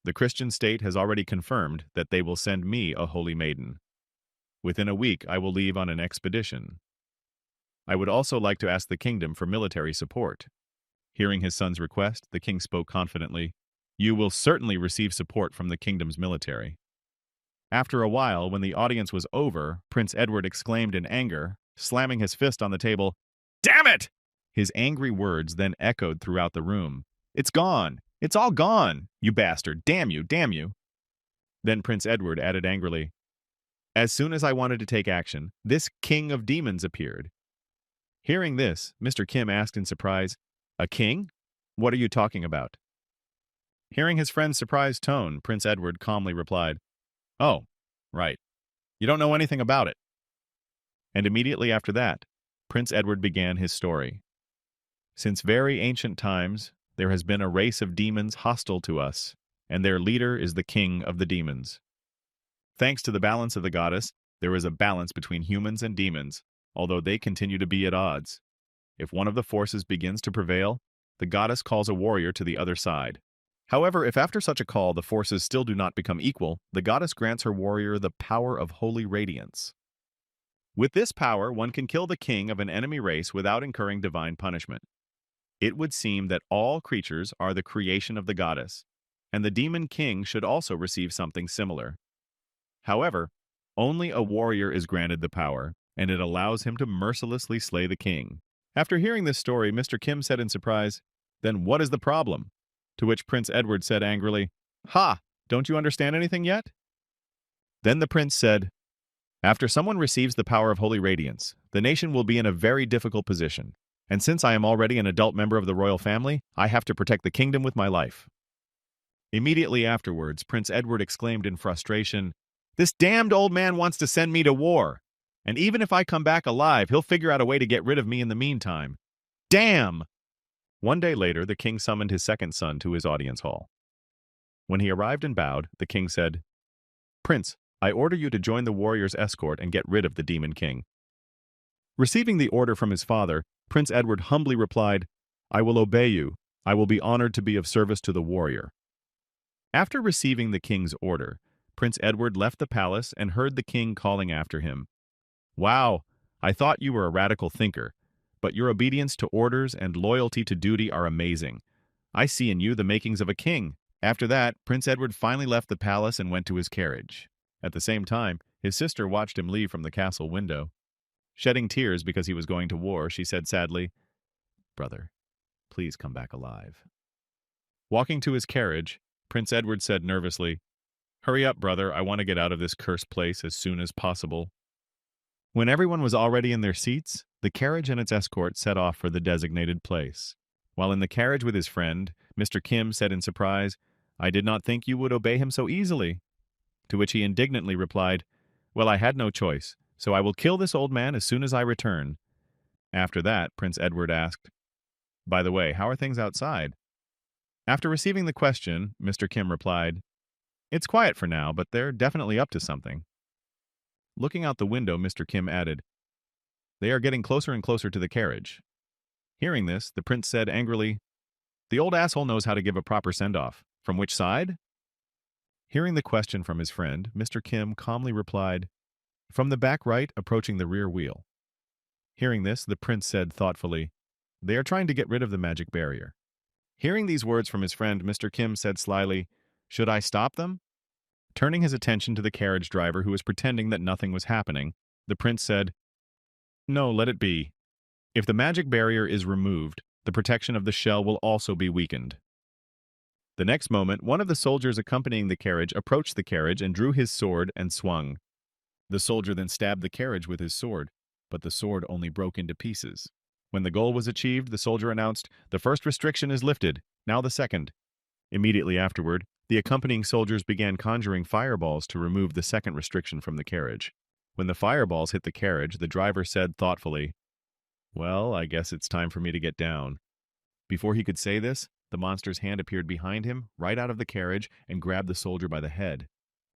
The Christian state has already confirmed that they will send me a holy maiden. Within a week, I will leave on an expedition. I would also like to ask the kingdom for military support. Hearing his son's request, the king spoke confidently. You will certainly receive support from the kingdom's military. After a while, when the audience was over, Prince Edward exclaimed in anger, slamming his fist on the table, "Damn it!" His angry words then echoed throughout the room. It's gone! It's all gone! You bastard! Damn you! Damn you! Then Prince Edward added angrily, as soon as I wanted to take action, this king of demons appeared. Hearing this, Mr. Kim asked in surprise, a king? What are you talking about? Hearing his friend's surprised tone, Prince Edward calmly replied, Oh, right. You don't know anything about it. And immediately after that, Prince Edward began his story. Since very ancient times, there has been a race of demons hostile to us, and their leader is the king of the demons. Thanks to the balance of the goddess, there is a balance between humans and demons, although they continue to be at odds. If one of the forces begins to prevail, the goddess calls a warrior to the other side. However, if after such a call the forces still do not become equal, the goddess grants her warrior the power of holy radiance. With this power, one can kill the king of an enemy race without incurring divine punishment. It would seem that all creatures are the creation of the goddess, and the demon king should also receive something similar. However, only a warrior is granted the power, and it allows him to mercilessly slay the king. After hearing this story, Mr. Kim said in surprise, Then what is the problem? To which Prince Edward said angrily, Ha! Don't you understand anything yet? Then the prince said, After someone receives the power of holy radiance, the nation will be in a very difficult position. And since I am already an adult member of the royal family, I have to protect the kingdom with my life. Immediately afterwards, Prince Edward exclaimed in frustration, This damned old man wants to send me to war. And even if I come back alive, he'll figure out a way to get rid of me in the meantime. Damn! One day later, the king summoned his second son to his audience hall. When he arrived and bowed, the king said, Prince, I order you to join the warrior's escort and get rid of the demon king. Receiving the order from his father, Prince Edward humbly replied, I will obey you. I will be honored to be of service to the warrior. After receiving the king's order, Prince Edward left the palace and heard the king calling after him. Wow, I thought you were a radical thinker, but your obedience to orders and loyalty to duty are amazing. I see in you the makings of a king. After that, Prince Edward finally left the palace and went to his carriage. At the same time, his sister watched him leave from the castle window. Shedding tears because he was going to war, she said sadly, Brother, please come back alive. Walking to his carriage, Prince Edward said nervously, Hurry up, brother, I want to get out of this cursed place as soon as possible. When everyone was already in their seats, the carriage and its escort set off for the designated place. While in the carriage with his friend, Mr. Kim said in surprise, I did not think you would obey him so easily. To which he indignantly replied, Well, I had no choice, so I will kill this old man as soon as I return. After that, Prince Edward asked, By the way, how are things outside? After receiving the question, Mr. Kim replied, It's quiet for now, but they're definitely up to something. Looking out the window, Mr. Kim added, They are getting closer and closer to the carriage. Hearing this, the prince said angrily, The old asshole knows how to give a proper send-off. From which side? Hearing the question from his friend, Mr. Kim calmly replied, From the back right, approaching the rear wheel. Hearing this, the prince said thoughtfully, They are trying to get rid of the magic barrier. Hearing these words from his friend, Mr. Kim said slyly, Should I stop them? Turning his attention to the carriage driver who was pretending that nothing was happening, the prince said, No, let it be. If the magic barrier is removed, the protection of the shell will also be weakened. The next moment, one of the soldiers accompanying the carriage approached the carriage and drew his sword and swung. The soldier then stabbed the carriage with his sword, but the sword only broke into pieces. When the goal was achieved, the soldier announced, The first restriction is lifted, now the second. Immediately afterward, the accompanying soldiers began conjuring fireballs to remove the second restriction from the carriage. When the fireballs hit the carriage, the driver said thoughtfully, Well, I guess it's time for me to get down. Before he could say this, the monster's hand appeared behind him, right out of the carriage, and grabbed the soldier by the head.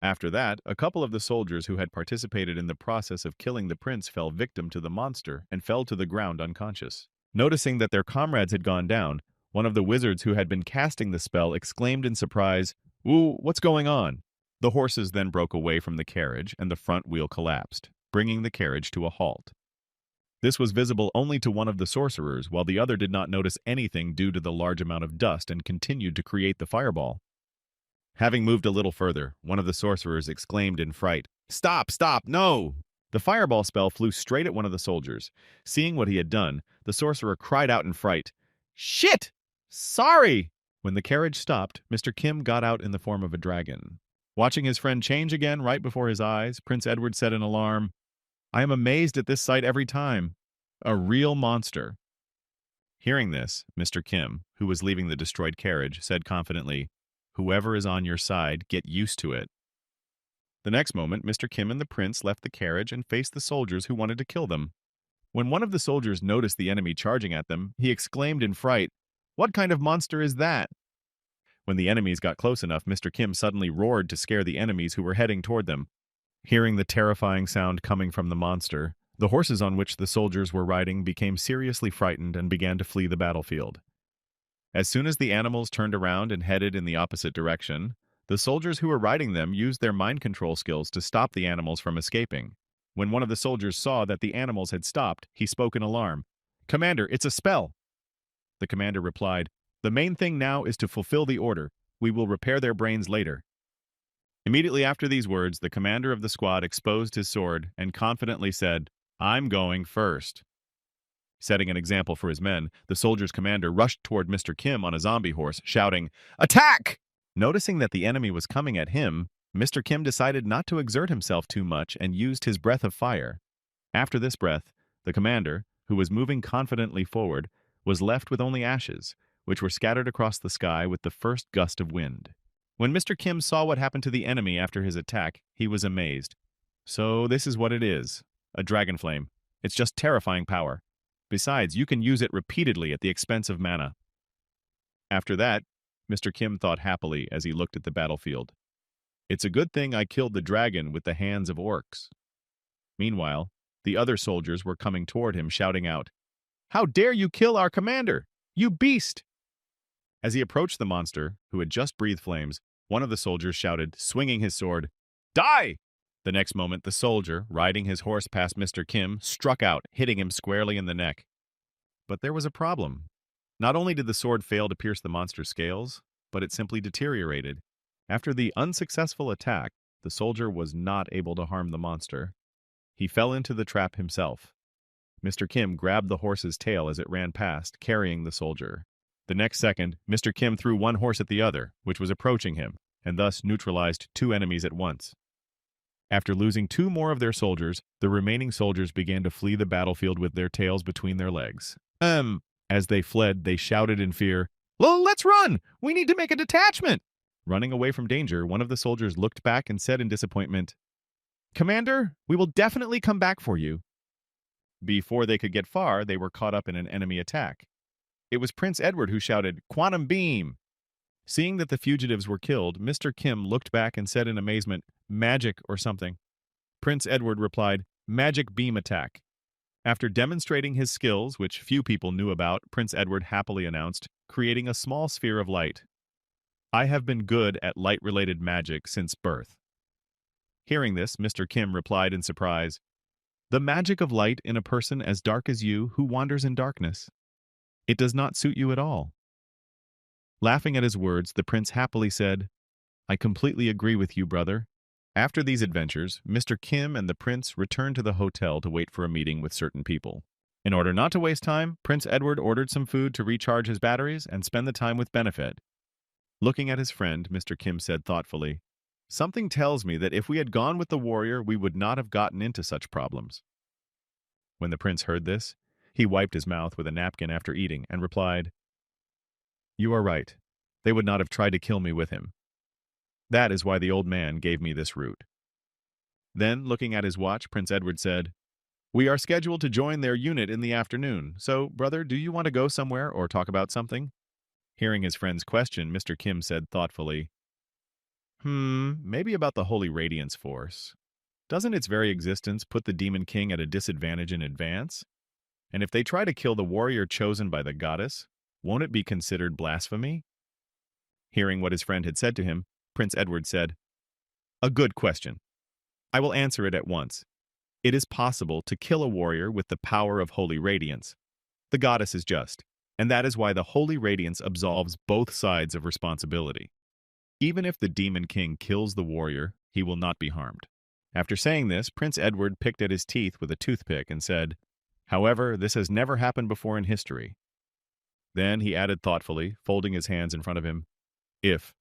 After that, a couple of the soldiers who had participated in the process of killing the prince fell victim to the monster and fell to the ground unconscious. Noticing that their comrades had gone down, One of the wizards who had been casting the spell exclaimed in surprise, "Ooh, what's going on?" The horses then broke away from the carriage and the front wheel collapsed, bringing the carriage to a halt. This was visible only to one of the sorcerers, while the other did not notice anything due to the large amount of dust and continued to create the fireball. Having moved a little further, one of the sorcerers exclaimed in fright, "Stop, stop, no!" The fireball spell flew straight at one of the soldiers. Seeing what he had done, the sorcerer cried out in fright, "Shit! Sorry!" When the carriage stopped, Mr. Kim got out in the form of a dragon. Watching his friend change again right before his eyes, Prince Edward said in alarm, "I am amazed at this sight every time. A real monster." Hearing this, Mr. Kim, who was leaving the destroyed carriage, said confidently, "Whoever is on your side, get used to it." The next moment, Mr. Kim and the prince left the carriage and faced the soldiers who wanted to kill them. When one of the soldiers noticed the enemy charging at them, he exclaimed in fright, "What kind of monster is that?" When the enemies got close enough, Mr. Kim suddenly roared to scare the enemies who were heading toward them. Hearing the terrifying sound coming from the monster, the horses on which the soldiers were riding became seriously frightened and began to flee the battlefield. As soon as the animals turned around and headed in the opposite direction, the soldiers who were riding them used their mind control skills to stop the animals from escaping. When one of the soldiers saw that the animals had stopped, he spoke in alarm. "Commander, it's a spell!" The commander replied, "The main thing now is to fulfill the order. We will repair their brains later." Immediately after these words, the commander of the squad exposed his sword and confidently said, "I'm going first." Setting an example for his men, the soldier's commander rushed toward Mr. Kim on a zombie horse, shouting, "Attack!" Noticing that the enemy was coming at him, Mr. Kim decided not to exert himself too much and used his breath of fire. After this breath, the commander, who was moving confidently forward, was left with only ashes, which were scattered across the sky with the first gust of wind. When Mr. Kim saw what happened to the enemy after his attack, he was amazed. "So this is what it is. A dragon flame. It's just terrifying power. Besides, you can use it repeatedly at the expense of mana." After that, Mr. Kim thought happily as he looked at the battlefield. "It's a good thing I killed the dragon with the hands of orcs." Meanwhile, the other soldiers were coming toward him, shouting out, "How dare you kill our commander? You beast!" As he approached the monster, who had just breathed flames, one of the soldiers shouted, swinging his sword, "Die!" The next moment, the soldier, riding his horse past Mr. Kim, struck out, hitting him squarely in the neck. But there was a problem. Not only did the sword fail to pierce the monster's scales, but it simply deteriorated. After the unsuccessful attack, the soldier was not able to harm the monster. He fell into the trap himself. Mr. Kim grabbed the horse's tail as it ran past, carrying the soldier. The next second, Mr. Kim threw one horse at the other, which was approaching him, and thus neutralized two enemies at once. After losing two more of their soldiers, the remaining soldiers began to flee the battlefield with their tails between their legs. As they fled, they shouted in fear, "Let's run! We need to make a detachment!" Running away from danger, one of the soldiers looked back and said in disappointment, "Commander, we will definitely come back for you." Before they could get far, they were caught up in an enemy attack. It was Prince Edward who shouted, "Quantum beam!" Seeing that the fugitives were killed, Mr. Kim looked back and said in amazement, "Magic or something." Prince Edward replied, "Magic beam attack." After demonstrating his skills, which few people knew about, Prince Edward happily announced, creating a small sphere of light. "I have been good at light-related magic since birth." Hearing this, Mr. Kim replied in surprise, "The magic of light in a person as dark as you who wanders in darkness. It does not suit you at all." Laughing at his words, the prince happily said, "I completely agree with you, brother." After these adventures, Mr. Kim and the prince returned to the hotel to wait for a meeting with certain people. In order not to waste time, Prince Edward ordered some food to recharge his batteries and spend the time with Benefit. Looking at his friend, Mr. Kim said thoughtfully, "Something tells me that if we had gone with the warrior, we would not have gotten into such problems." When the prince heard this, he wiped his mouth with a napkin after eating and replied, "You are right. They would not have tried to kill me with him. That is why the old man gave me this route." Then, looking at his watch, Prince Edward said, "We are scheduled to join their unit in the afternoon, so, brother, do you want to go somewhere or talk about something?" Hearing his friend's question, Mr. Kim said thoughtfully, Maybe about the Holy Radiance Force. Doesn't its very existence put the Demon King at a disadvantage in advance? And if they try to kill the warrior chosen by the goddess, Won't it be considered blasphemy? Hearing what his friend had said to him, Prince Edward said, "A good question. I will answer it at once. It is possible to kill a warrior with the power of holy radiance. The goddess is just, and that is why the holy radiance absolves both sides of responsibility. Even if the demon king kills the warrior, he will not be harmed." After saying this, Prince Edward picked at his teeth with a toothpick and said, "However, this has never happened before in history." Then he added thoughtfully, folding his hands in front of him, "If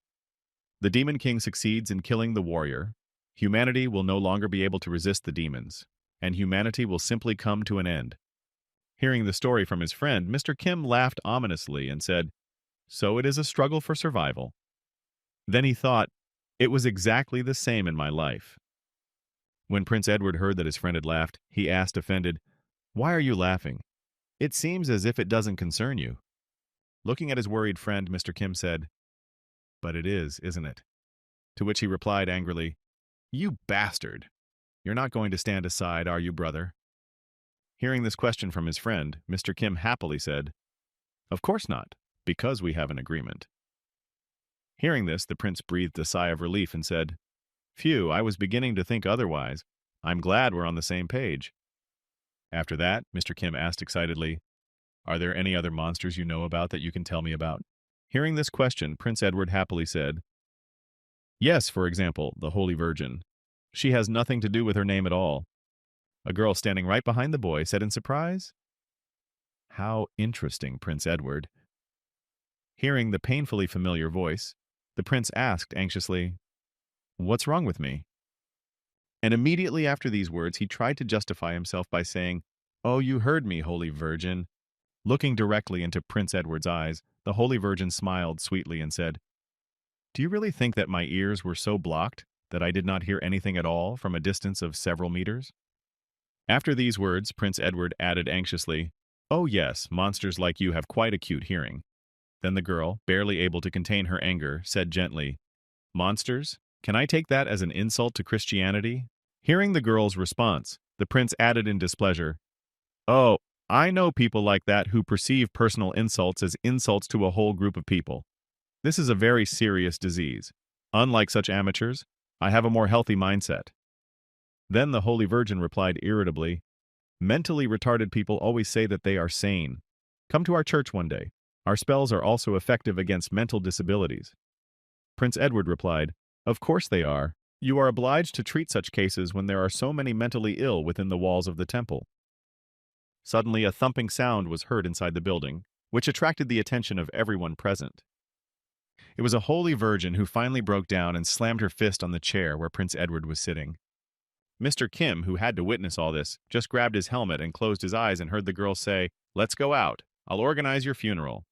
the demon king succeeds in killing the warrior, humanity will no longer be able to resist the demons, and humanity will simply come to an end." Hearing the story from his friend, Mr. Kim laughed ominously and said, "So it is a struggle for survival." Then he thought, "It was exactly the same in my life." When Prince Edward heard that his friend had laughed, he asked, offended, "Why are you laughing? It seems as if it doesn't concern you." Looking at his worried friend, Mr. Kim said, "But it is, isn't it?" To which he replied angrily, "You bastard! You're not going to stand aside, are you, brother?" Hearing this question from his friend, Mr. Kim happily said, "Of course not, because we have an agreement." Hearing this, the prince breathed a sigh of relief and said, "Phew, I was beginning to think otherwise. I'm glad we're on the same page." After that, Mr. Kim asked excitedly, "Are there any other monsters you know about that you can tell me about?" Hearing this question, Prince Edward happily said, "Yes, for example, the Holy Virgin. She has nothing to do with her name at all." A girl standing right behind the boy said in surprise, "How interesting, Prince Edward." Hearing the painfully familiar voice, the prince asked anxiously, "What's wrong with me?" And immediately after these words, he tried to justify himself by saying, "Oh, you heard me, Holy Virgin." Looking directly into Prince Edward's eyes, the Holy Virgin smiled sweetly and said, "Do you really think that my ears were so blocked that I did not hear anything at all from a distance of several meters?" After these words, Prince Edward added anxiously, "Oh yes, monsters like you have quite acute hearing." Then the girl, barely able to contain her anger, said gently, "Monsters? Can I take that as an insult to Christianity?" Hearing the girl's response, the prince added in displeasure, "Oh, I know people like that who perceive personal insults as insults to a whole group of people. This is a very serious disease. Unlike such amateurs, I have a more healthy mindset." Then the Holy Virgin replied irritably, "Mentally retarded people always say that they are sane. Come to our church one day. Our spells are also effective against mental disabilities." Prince Edward replied, "Of course they are. You are obliged to treat such cases when there are so many mentally ill within the walls of the temple." Suddenly a thumping sound was heard inside the building, which attracted the attention of everyone present. It was a Holy Virgin who finally broke down and slammed her fist on the chair where Prince Edward was sitting. Mr. Kim, who had to witness all this, just grabbed his helmet and closed his eyes and heard the girl say, "Let's go out. I'll organize your funeral."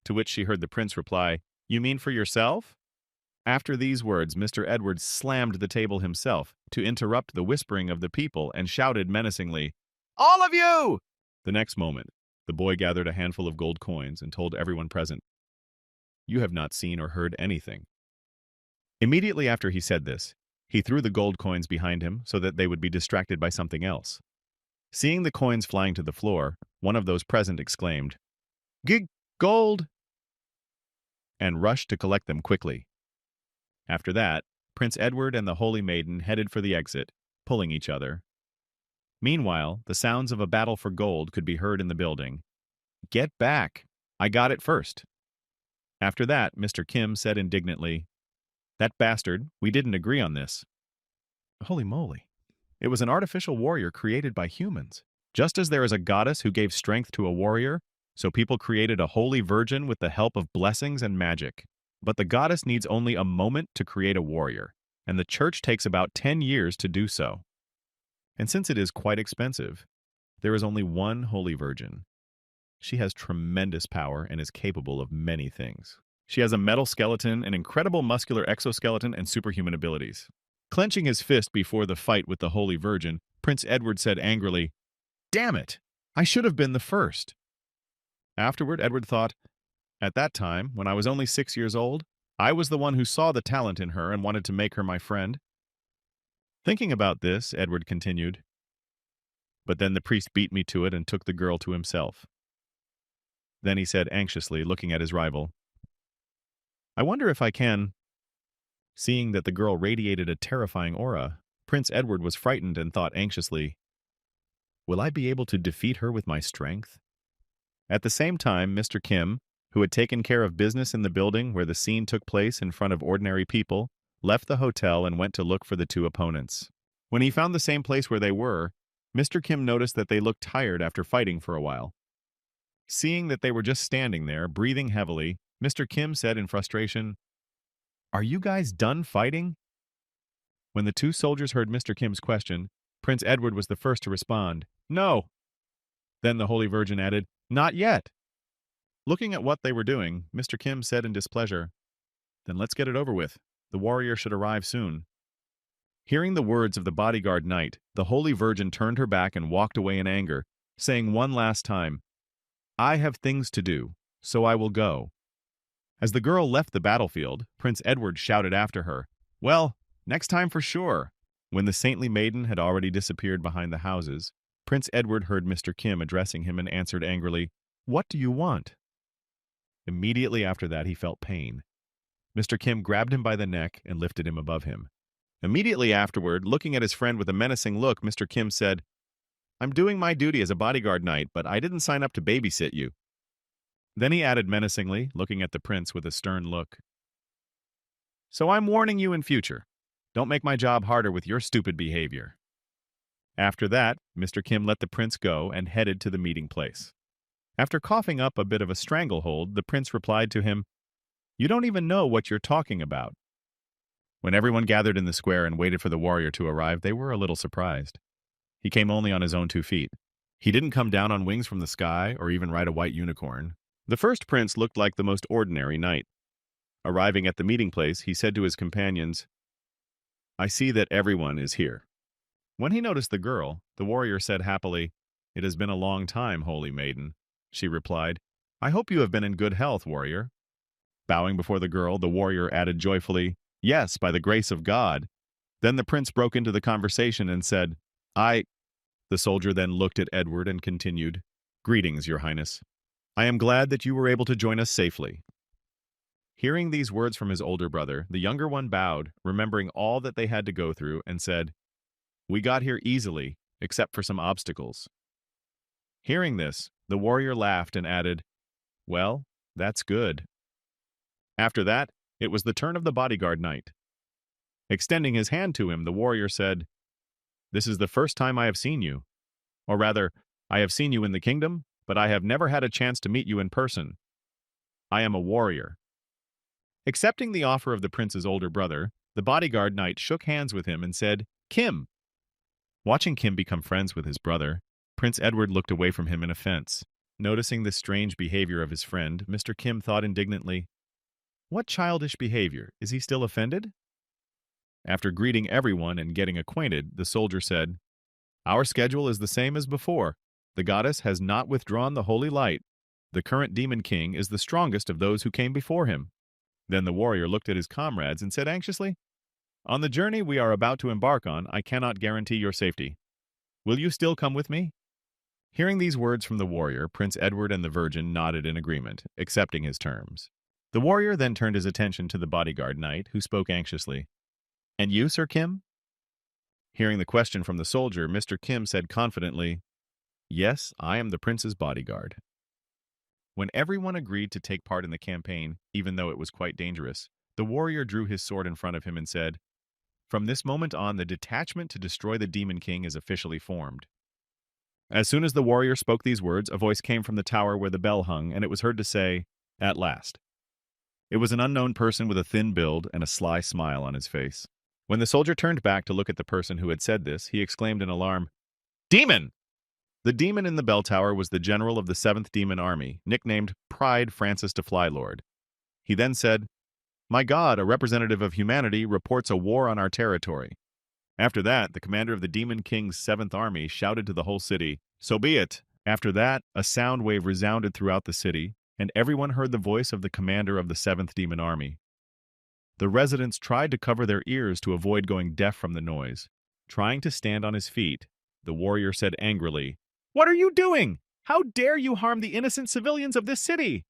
To which she heard the prince reply, "You mean for yourself?" After these words, Mr. Edward slammed the table himself to interrupt the whispering of the people and shouted menacingly, "All of you!" The next moment, the boy gathered a handful of gold coins and told everyone present, "You have not seen or heard anything." Immediately after he said this, he threw the gold coins behind him so that they would be distracted by something else. Seeing the coins flying to the floor, one of those present exclaimed, "Gig gold!" and rushed to collect them quickly. After that, Prince Edward and the Holy Maiden headed for the exit, pulling each other. Meanwhile, the sounds of a battle for gold could be heard in the building. "Get back! I got it first." After that, Mr. Kim said indignantly, "That bastard, we didn't agree on this." Holy moly. It was an artificial warrior created by humans. Just as there is a goddess who gave strength to a warrior, so people created a holy virgin with the help of blessings and magic. But the goddess needs only a moment to create a warrior, and the church takes about 10 years to do so. And since it is quite expensive, there is only one holy virgin. She has tremendous power and is capable of many things. She has a metal skeleton, an incredible muscular exoskeleton, and superhuman abilities. Clenching his fist before the fight with the Holy Virgin, Prince Edward said angrily, "Damn it! I should have been the first." Afterward, Edward thought, "At that time, when I was only 6 years old, I was the one who saw the talent in her and wanted to make her my friend." Thinking about this, Edward continued, "But then the priest beat me to it and took the girl to himself." Then he said anxiously, looking at his rival, I wonder if I can. Seeing that the girl radiated a terrifying aura, Prince Edward was frightened and thought anxiously, will I be able to defeat her with my strength? At the same time, Mr. Kim, who had taken care of business in the building where the scene took place in front of ordinary people, left the hotel and went to look for the two opponents. When he found the same place where they were, Mr. Kim noticed that they looked tired after fighting for a while. Seeing that they were just standing there, breathing heavily, Mr. Kim said in frustration, are you guys done fighting? When the two soldiers heard Mr. Kim's question, Prince Edward was the first to respond, no. Then the Holy Virgin added, not yet. Looking at what they were doing, Mr. Kim said in displeasure, then let's get it over with. The warrior should arrive soon. Hearing the words of the bodyguard knight, the Holy Virgin turned her back and walked away in anger, saying one last time, I have things to do, so I will go. As the girl left the battlefield, Prince Edward shouted after her, well, next time for sure. When the saintly maiden had already disappeared behind the houses, Prince Edward heard Mr. Kim addressing him and answered angrily, what do you want? Immediately after that, he felt pain. Mr. Kim grabbed him by the neck and lifted him above him. Immediately afterward, looking at his friend with a menacing look, Mr. Kim said, I'm doing my duty as a bodyguard knight, but I didn't sign up to babysit you. Then he added menacingly, looking at the prince with a stern look, so I'm warning you in future. Don't make my job harder with your stupid behavior. After that, Mr. Kim let the prince go and headed to the meeting place. After coughing up a bit of a stranglehold, the prince replied to him, you don't even know what you're talking about. When everyone gathered in the square and waited for the warrior to arrive, they were a little surprised. He came only on his own 2 feet. He didn't come down on wings from the sky or even ride a white unicorn. The first prince looked like the most ordinary knight. Arriving at the meeting place, he said to his companions, I see that everyone is here. When he noticed the girl, the warrior said happily, it has been a long time, holy maiden. She replied, I hope you have been in good health, warrior. Bowing before the girl, the warrior added joyfully, yes, by the grace of God. Then the prince broke into the conversation and said, The soldier then looked at Edward and continued, greetings, your highness. I am glad that you were able to join us safely. Hearing these words from his older brother, the younger one bowed, remembering all that they had to go through, and said, we got here easily, except for some obstacles. Hearing this, the warrior laughed and added, well, that's good. After that, it was the turn of the bodyguard knight. Extending his hand to him, the warrior said, this is the first time I have seen you. Or rather, I have seen you in the kingdom, but I have never had a chance to meet you in person. I am a warrior. Accepting the offer of the prince's older brother, the bodyguard knight shook hands with him and said, Kim. Watching Kim become friends with his brother, Prince Edward looked away from him in offense. Noticing the strange behavior of his friend, Mr. Kim thought indignantly, what childish behavior? Is he still offended? After greeting everyone and getting acquainted, the soldier said, our schedule is the same as before. The goddess has not withdrawn the holy light. The current demon king is the strongest of those who came before him. Then the warrior looked at his comrades and said anxiously, on the journey we are about to embark on, I cannot guarantee your safety. Will you still come with me? Hearing these words from the warrior, Prince Edward and the Virgin nodded in agreement, accepting his terms. The warrior then turned his attention to the bodyguard knight, who spoke anxiously. And you, Sir Kim? Hearing the question from the soldier, Mr. Kim said confidently, yes, I am the prince's bodyguard. When everyone agreed to take part in the campaign, even though it was quite dangerous, the warrior drew his sword in front of him and said, from this moment on, the detachment to destroy the Demon King is officially formed. As soon as the warrior spoke these words, a voice came from the tower where the bell hung, and it was heard to say, at last. It was an unknown person with a thin build and a sly smile on his face. When the soldier turned back to look at the person who had said this, he exclaimed in alarm, Demon! The demon in the bell tower was the general of the 7th Demon Army, nicknamed Pride Francis de Flylord. He then said, my God, a representative of humanity, reports a war on our territory. After that, the commander of the Demon King's 7th Army shouted to the whole city, so be it. After that, a sound wave resounded throughout the city, and everyone heard the voice of the commander of the 7th Demon Army. The residents tried to cover their ears to avoid going deaf from the noise. Trying to stand on his feet, the warrior said angrily, what are you doing? How dare you harm the innocent civilians of this city?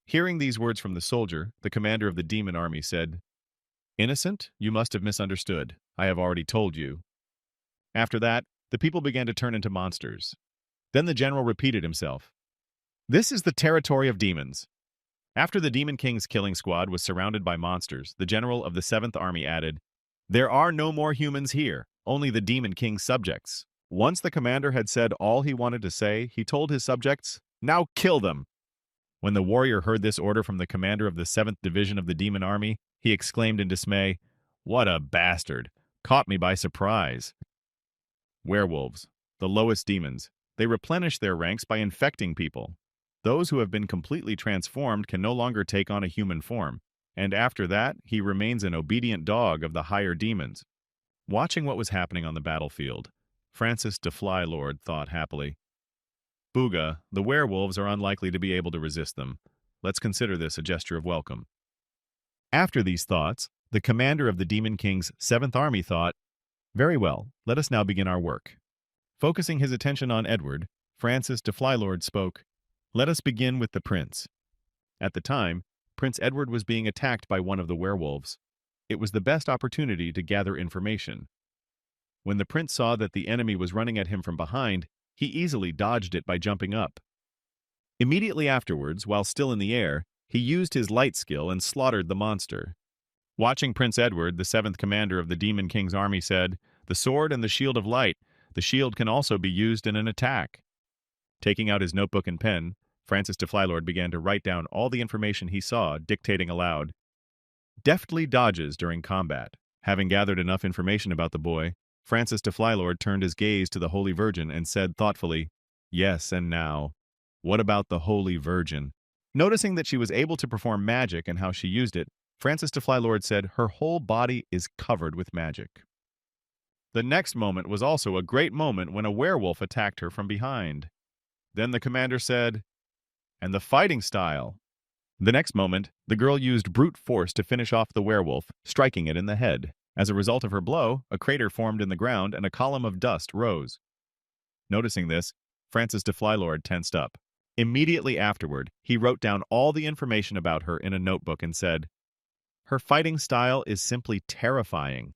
Hearing these words from the soldier, the commander of the demon army said, Innocent, you must have misunderstood. I have already told you. After that, the people began to turn into monsters. Then the general repeated himself. This is the territory of demons. After the Demon King's killing squad was surrounded by monsters, the general of the 7th Army added, There are no more humans here, only the Demon King's subjects. Once the commander had said all he wanted to say, he told his subjects, Now kill them! When the warrior heard this order from the commander of the 7th Division of the Demon Army, he exclaimed in dismay, What a bastard! Caught me by surprise. Werewolves, the lowest demons. They replenish their ranks by infecting people. Those who have been completely transformed can no longer take on a human form, and after that, he remains an obedient dog of the higher demons. Watching what was happening on the battlefield, Francis de Flylord thought happily, Booga, the werewolves are unlikely to be able to resist them. Let's consider this a gesture of welcome. After these thoughts, the commander of the Demon King's 7th Army thought, Very well, let us now begin our work. Focusing his attention on Edward, Francis de Flylord spoke, Let us begin with the prince. At the time, Prince Edward was being attacked by one of the werewolves. It was the best opportunity to gather information. When the prince saw that the enemy was running at him from behind, he easily dodged it by jumping up. Immediately afterwards, while still in the air, he used his light skill and slaughtered the monster. Watching Prince Edward, the 7th commander of the Demon King's army said, The sword and the shield of light. The shield can also be used in an attack. Taking out his notebook and pen, Francis de Flylord began to write down all the information he saw, dictating aloud. Deftly dodges during combat. Having gathered enough information about the boy, Francis de Flylord turned his gaze to the Holy Virgin and said thoughtfully, Yes, and now, what about the Holy Virgin? Noticing that she was able to perform magic and how she used it, Francis de Flylord said her whole body is covered with magic. The next moment was also a great moment when a werewolf attacked her from behind. Then the commander said, And the fighting style. The next moment, the girl used brute force to finish off the werewolf, striking it in the head. As a result of her blow, a crater formed in the ground and a column of dust rose. Noticing this, Francis de Flylord tensed up. Immediately afterward, he wrote down all the information about her in a notebook and said, Her fighting style is simply terrifying.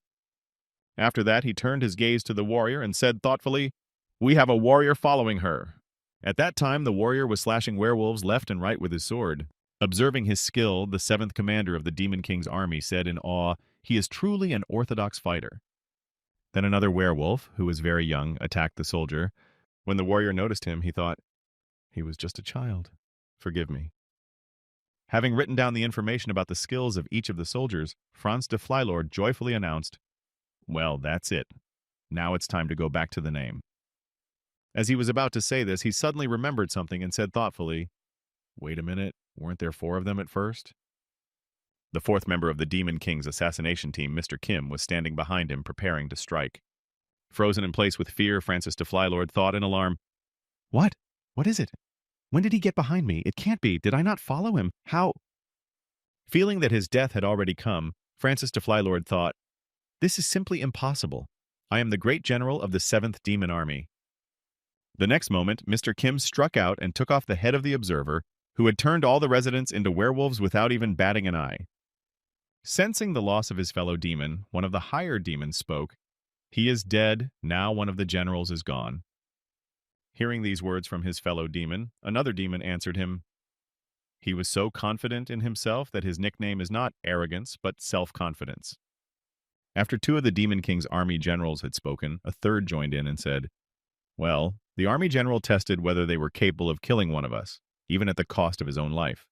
After that, he turned his gaze to the warrior and said thoughtfully, We have a warrior following her. At that time, the warrior was slashing werewolves left and right with his sword. Observing his skill, the 7th commander of the Demon King's army said in awe, He is truly an orthodox fighter. Then another werewolf, who was very young, attacked the soldier. When the warrior noticed him, he thought, He was just a child. Forgive me. Having written down the information about the skills of each of the soldiers, Franz de Flylord joyfully announced, Well, that's it. Now it's time to go back to the name. As he was about to say this, he suddenly remembered something and said thoughtfully, Wait a minute, weren't there 4 of them at first? The 4th member of the Demon King's assassination team, Mr. Kim, was standing behind him, preparing to strike. Frozen in place with fear, Francis de Flylord thought in alarm, What? What is it? When did he get behind me? It can't be. Did I not follow him? How? Feeling that his death had already come, Francis de Flylord thought, This is simply impossible. I am the great general of the 7th Demon Army. The next moment, Mr. Kim struck out and took off the head of the observer, who had turned all the residents into werewolves without even batting an eye. Sensing the loss of his fellow demon, one of the higher demons spoke, He is dead, now one of the generals is gone. Hearing these words from his fellow demon, another demon answered him, He was so confident in himself that his nickname is not arrogance, but self-confidence. After 2 of the Demon King's army generals had spoken, a third joined in and said, Well, the army general tested whether they were capable of killing one of us, even at the cost of his own life.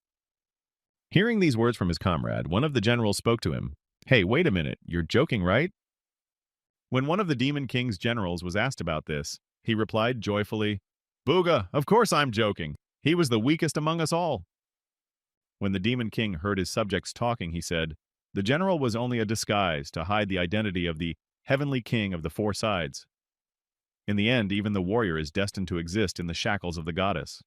Hearing these words from his comrade, one of the generals spoke to him, Hey, wait a minute, you're joking, right? When one of the Demon King's generals was asked about this, he replied joyfully, Booga, of course I'm joking. He was the weakest among us all. When the Demon King heard his subjects talking, he said, The general was only a disguise to hide the identity of the heavenly king of the 4 sides. In the end, even the warrior is destined to exist in the shackles of the goddess.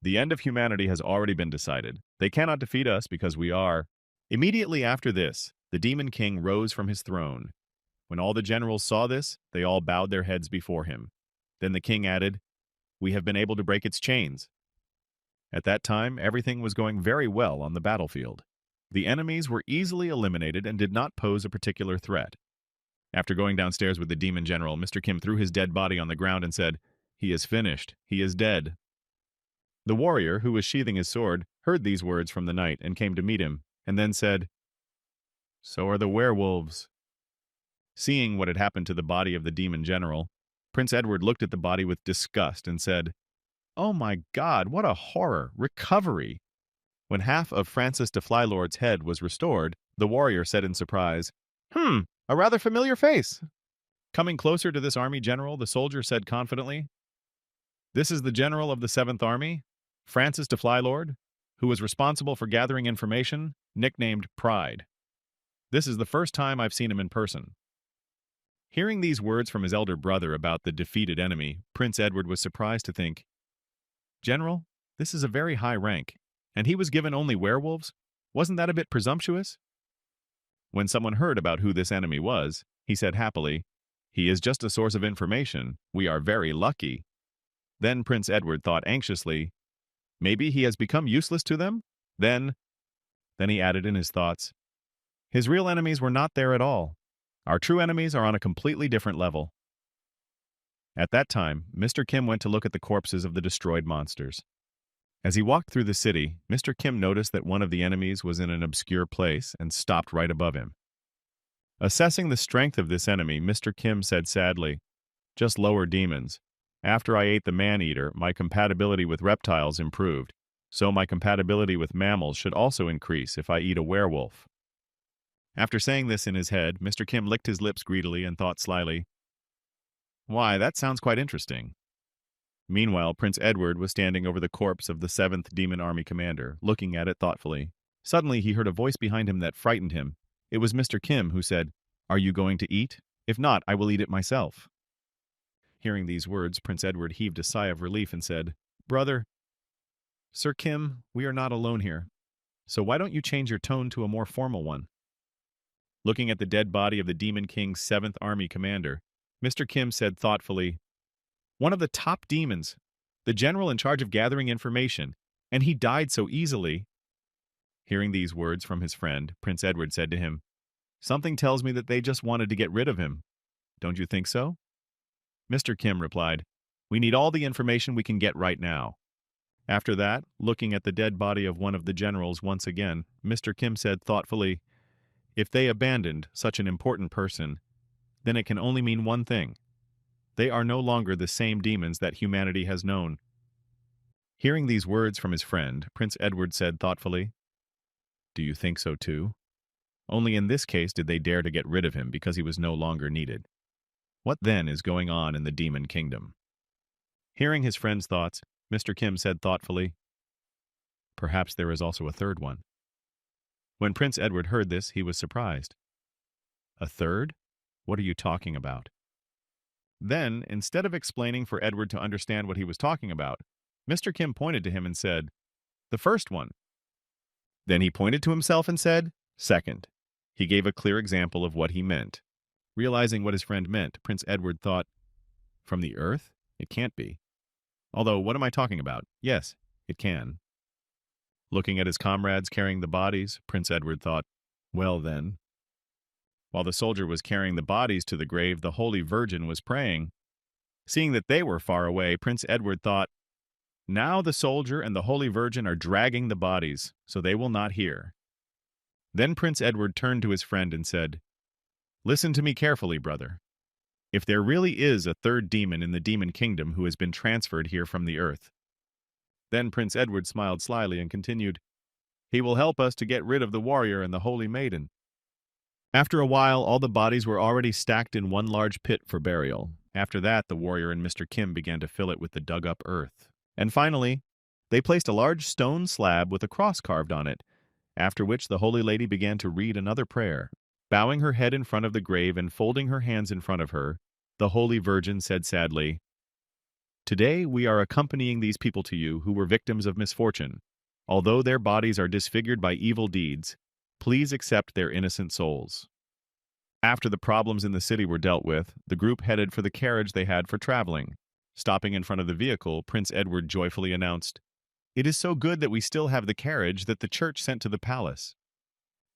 The end of humanity has already been decided. They cannot defeat us because we are. Immediately after this, the Demon King rose from his throne. When all the generals saw this, they all bowed their heads before him. Then the king added, We have been able to break its chains." At that time, everything was going very well on the battlefield. The enemies were easily eliminated and did not pose a particular threat. After going downstairs with the demon general, Mr. Kim threw his dead body on the ground and said, "He is finished. He is dead." The warrior, who was sheathing his sword, heard these words from the knight and came to meet him, and then said, "So are the werewolves." Seeing what had happened to the body of the demon general, Prince Edward looked at the body with disgust and said, "Oh my God, what a horror! Recovery!" When half of Francis de Flylord's head was restored, the warrior said in surprise, "A rather familiar face." Coming closer to this army general, the soldier said confidently, "This is the general of the 7th Army, Francis de Flylord, who was responsible for gathering information, nicknamed Pride. This is the first time I've seen him in person." Hearing these words from his elder brother about the defeated enemy, Prince Edward was surprised to think, "General, this is a very high rank, and he was given only werewolves? Wasn't that a bit presumptuous?" When someone heard about who this enemy was, he said happily, "He is just a source of information. We are very lucky." Then Prince Edward thought anxiously, "Maybe he has become useless to them? Then he added in his thoughts, "His real enemies were not there at all. Our true enemies are on a completely different level." At that time, Mr. Kim went to look at the corpses of the destroyed monsters. As he walked through the city, Mr. Kim noticed that one of the enemies was in an obscure place and stopped right above him. Assessing the strength of this enemy, Mr. Kim said sadly, "Just lower demons. After I ate the man-eater, my compatibility with reptiles improved, so my compatibility with mammals should also increase if I eat a werewolf." After saying this in his head, Mr. Kim licked his lips greedily and thought slyly, "Why, that sounds quite interesting." Meanwhile, Prince Edward was standing over the corpse of the 7th Demon Army commander, looking at it thoughtfully. Suddenly, he heard a voice behind him that frightened him. It was Mr. Kim, who said, "Are you going to eat? If not, I will eat it myself." Hearing these words, Prince Edward heaved a sigh of relief and said, "Brother, Sir Kim, we are not alone here. So why don't you change your tone to a more formal one?" Looking at the dead body of the Demon King's 7th Army commander, Mr. Kim said thoughtfully, "One of the top demons, the general in charge of gathering information, and he died so easily." Hearing these words from his friend, Prince Edward said to him, "Something tells me that they just wanted to get rid of him. Don't you think so?" Mr. Kim replied, "We need all the information we can get right now." After that, looking at the dead body of one of the generals once again, Mr. Kim said thoughtfully, "If they abandoned such an important person, then it can only mean one thing. They are no longer the same demons that humanity has known." Hearing these words from his friend, Prince Edward said thoughtfully, "Do you think so too? Only in this case did they dare to get rid of him because he was no longer needed. What then is going on in the Demon Kingdom?" Hearing his friend's thoughts, Mr. Kim said thoughtfully, "Perhaps there is also a third one." When Prince Edward heard this, he was surprised. "A third? What are you talking about?" Then, instead of explaining for Edward to understand what he was talking about, Mr. Kim pointed to him and said, "The first one." Then he pointed to himself and said, "Second." He gave a clear example of what he meant. Realizing what his friend meant, Prince Edward thought, "From the earth? It can't be. Although, what am I talking about? Yes, it can." Looking at his comrades carrying the bodies, Prince Edward thought, "Well then." While the soldier was carrying the bodies to the grave, the Holy Virgin was praying. Seeing that they were far away, Prince Edward thought, "Now the soldier and the Holy Virgin are dragging the bodies, so they will not hear." Then Prince Edward turned to his friend and said, "Listen to me carefully, brother. If there really is a third demon in the Demon Kingdom who has been transferred here from the earth." Then Prince Edward smiled slyly and continued, "He will help us to get rid of the warrior and the holy maiden." After a while, all the bodies were already stacked in one large pit for burial. After that, the warrior and Mr. Kim began to fill it with the dug-up earth. And finally, they placed a large stone slab with a cross carved on it, after which the Holy Lady began to read another prayer. Bowing her head in front of the grave and folding her hands in front of her, the Holy Virgin said sadly, "Today we are accompanying these people to you who were victims of misfortune. Although their bodies are disfigured by evil deeds, please accept their innocent souls." After the problems in the city were dealt with, the group headed for the carriage they had for traveling. Stopping in front of the vehicle, Prince Edward joyfully announced, "It is so good that we still have the carriage that the church sent to the palace."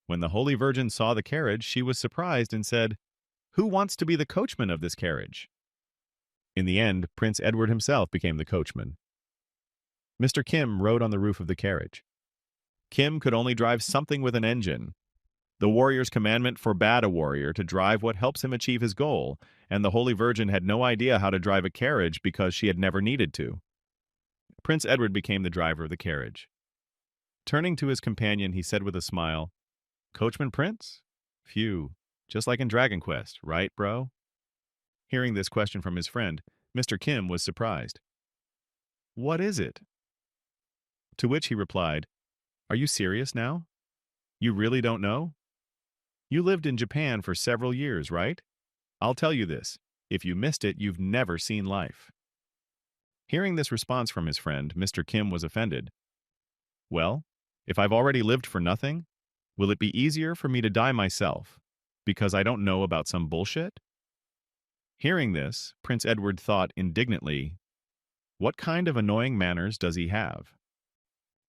When the Holy Virgin saw the carriage, she was surprised and said, "Who wants to be the coachman of this carriage?" In the end, Prince Edward himself became the coachman. Mr. Kim rode on the roof of the carriage. Kim could only drive something with an engine. The warrior's commandment forbade a warrior to drive what helps him achieve his goal, and the Holy Virgin had no idea how to drive a carriage because she had never needed to. Prince Edward became the driver of the carriage. Turning to his companion, he said with a smile, "Coachman Prince? Phew, just like in Dragon Quest, right, bro?" Hearing this question from his friend, Mr. Kim was surprised. "What is it?" To which he replied, "Are you serious now? You really don't know? You lived in Japan for several years, right? I'll tell you this. If you missed it, you've never seen life." Hearing this response from his friend, Mr. Kim was offended. "Well, if I've already lived for nothing, will it be easier for me to die myself because I don't know about some bullshit?" Hearing this, Prince Edward thought indignantly, "What kind of annoying manners does he have?"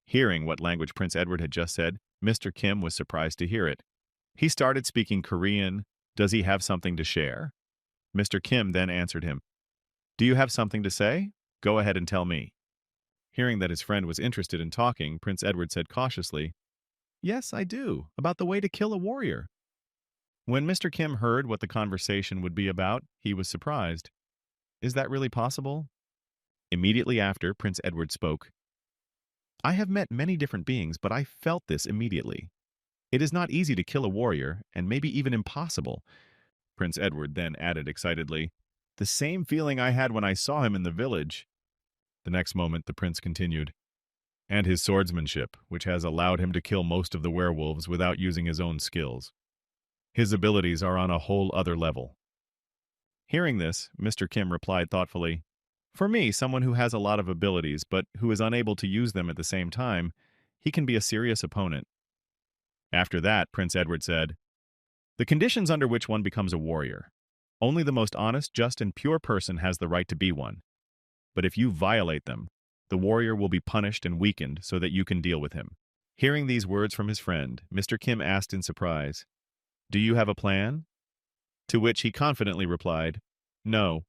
Hearing what language Prince Edward had just said, Mr. Kim was surprised to hear it. He started speaking Korean. "Does he have something to share?" Mr. Kim then answered him, "Do you have something to say? Go ahead and tell me." Hearing that his friend was interested in talking, Prince Edward said cautiously, "Yes, I do, about the way to kill a warrior." When Mr. Kim heard what the conversation would be about, he was surprised. "Is that really possible?" Immediately after, Prince Edward spoke, "I have met many different beings, but I felt this immediately. It is not easy to kill a warrior, and maybe even impossible." Prince Edward then added excitedly, "The same feeling I had when I saw him in the village." The next moment, the prince continued, "And his swordsmanship, which has allowed him to kill most of the werewolves without using his own skills. His abilities are on a whole other level." Hearing this, Mr. Kim replied thoughtfully, "For me, someone who has a lot of abilities but who is unable to use them at the same time, he can be a serious opponent." After that, Prince Edward said, "The conditions under which one becomes a warrior. Only the most honest, just, and pure person has the right to be one. But if you violate them, the warrior will be punished and weakened so that you can deal with him." Hearing these words from his friend, Mr. Kim asked in surprise, "Do you have a plan?" To which he confidently replied, "No,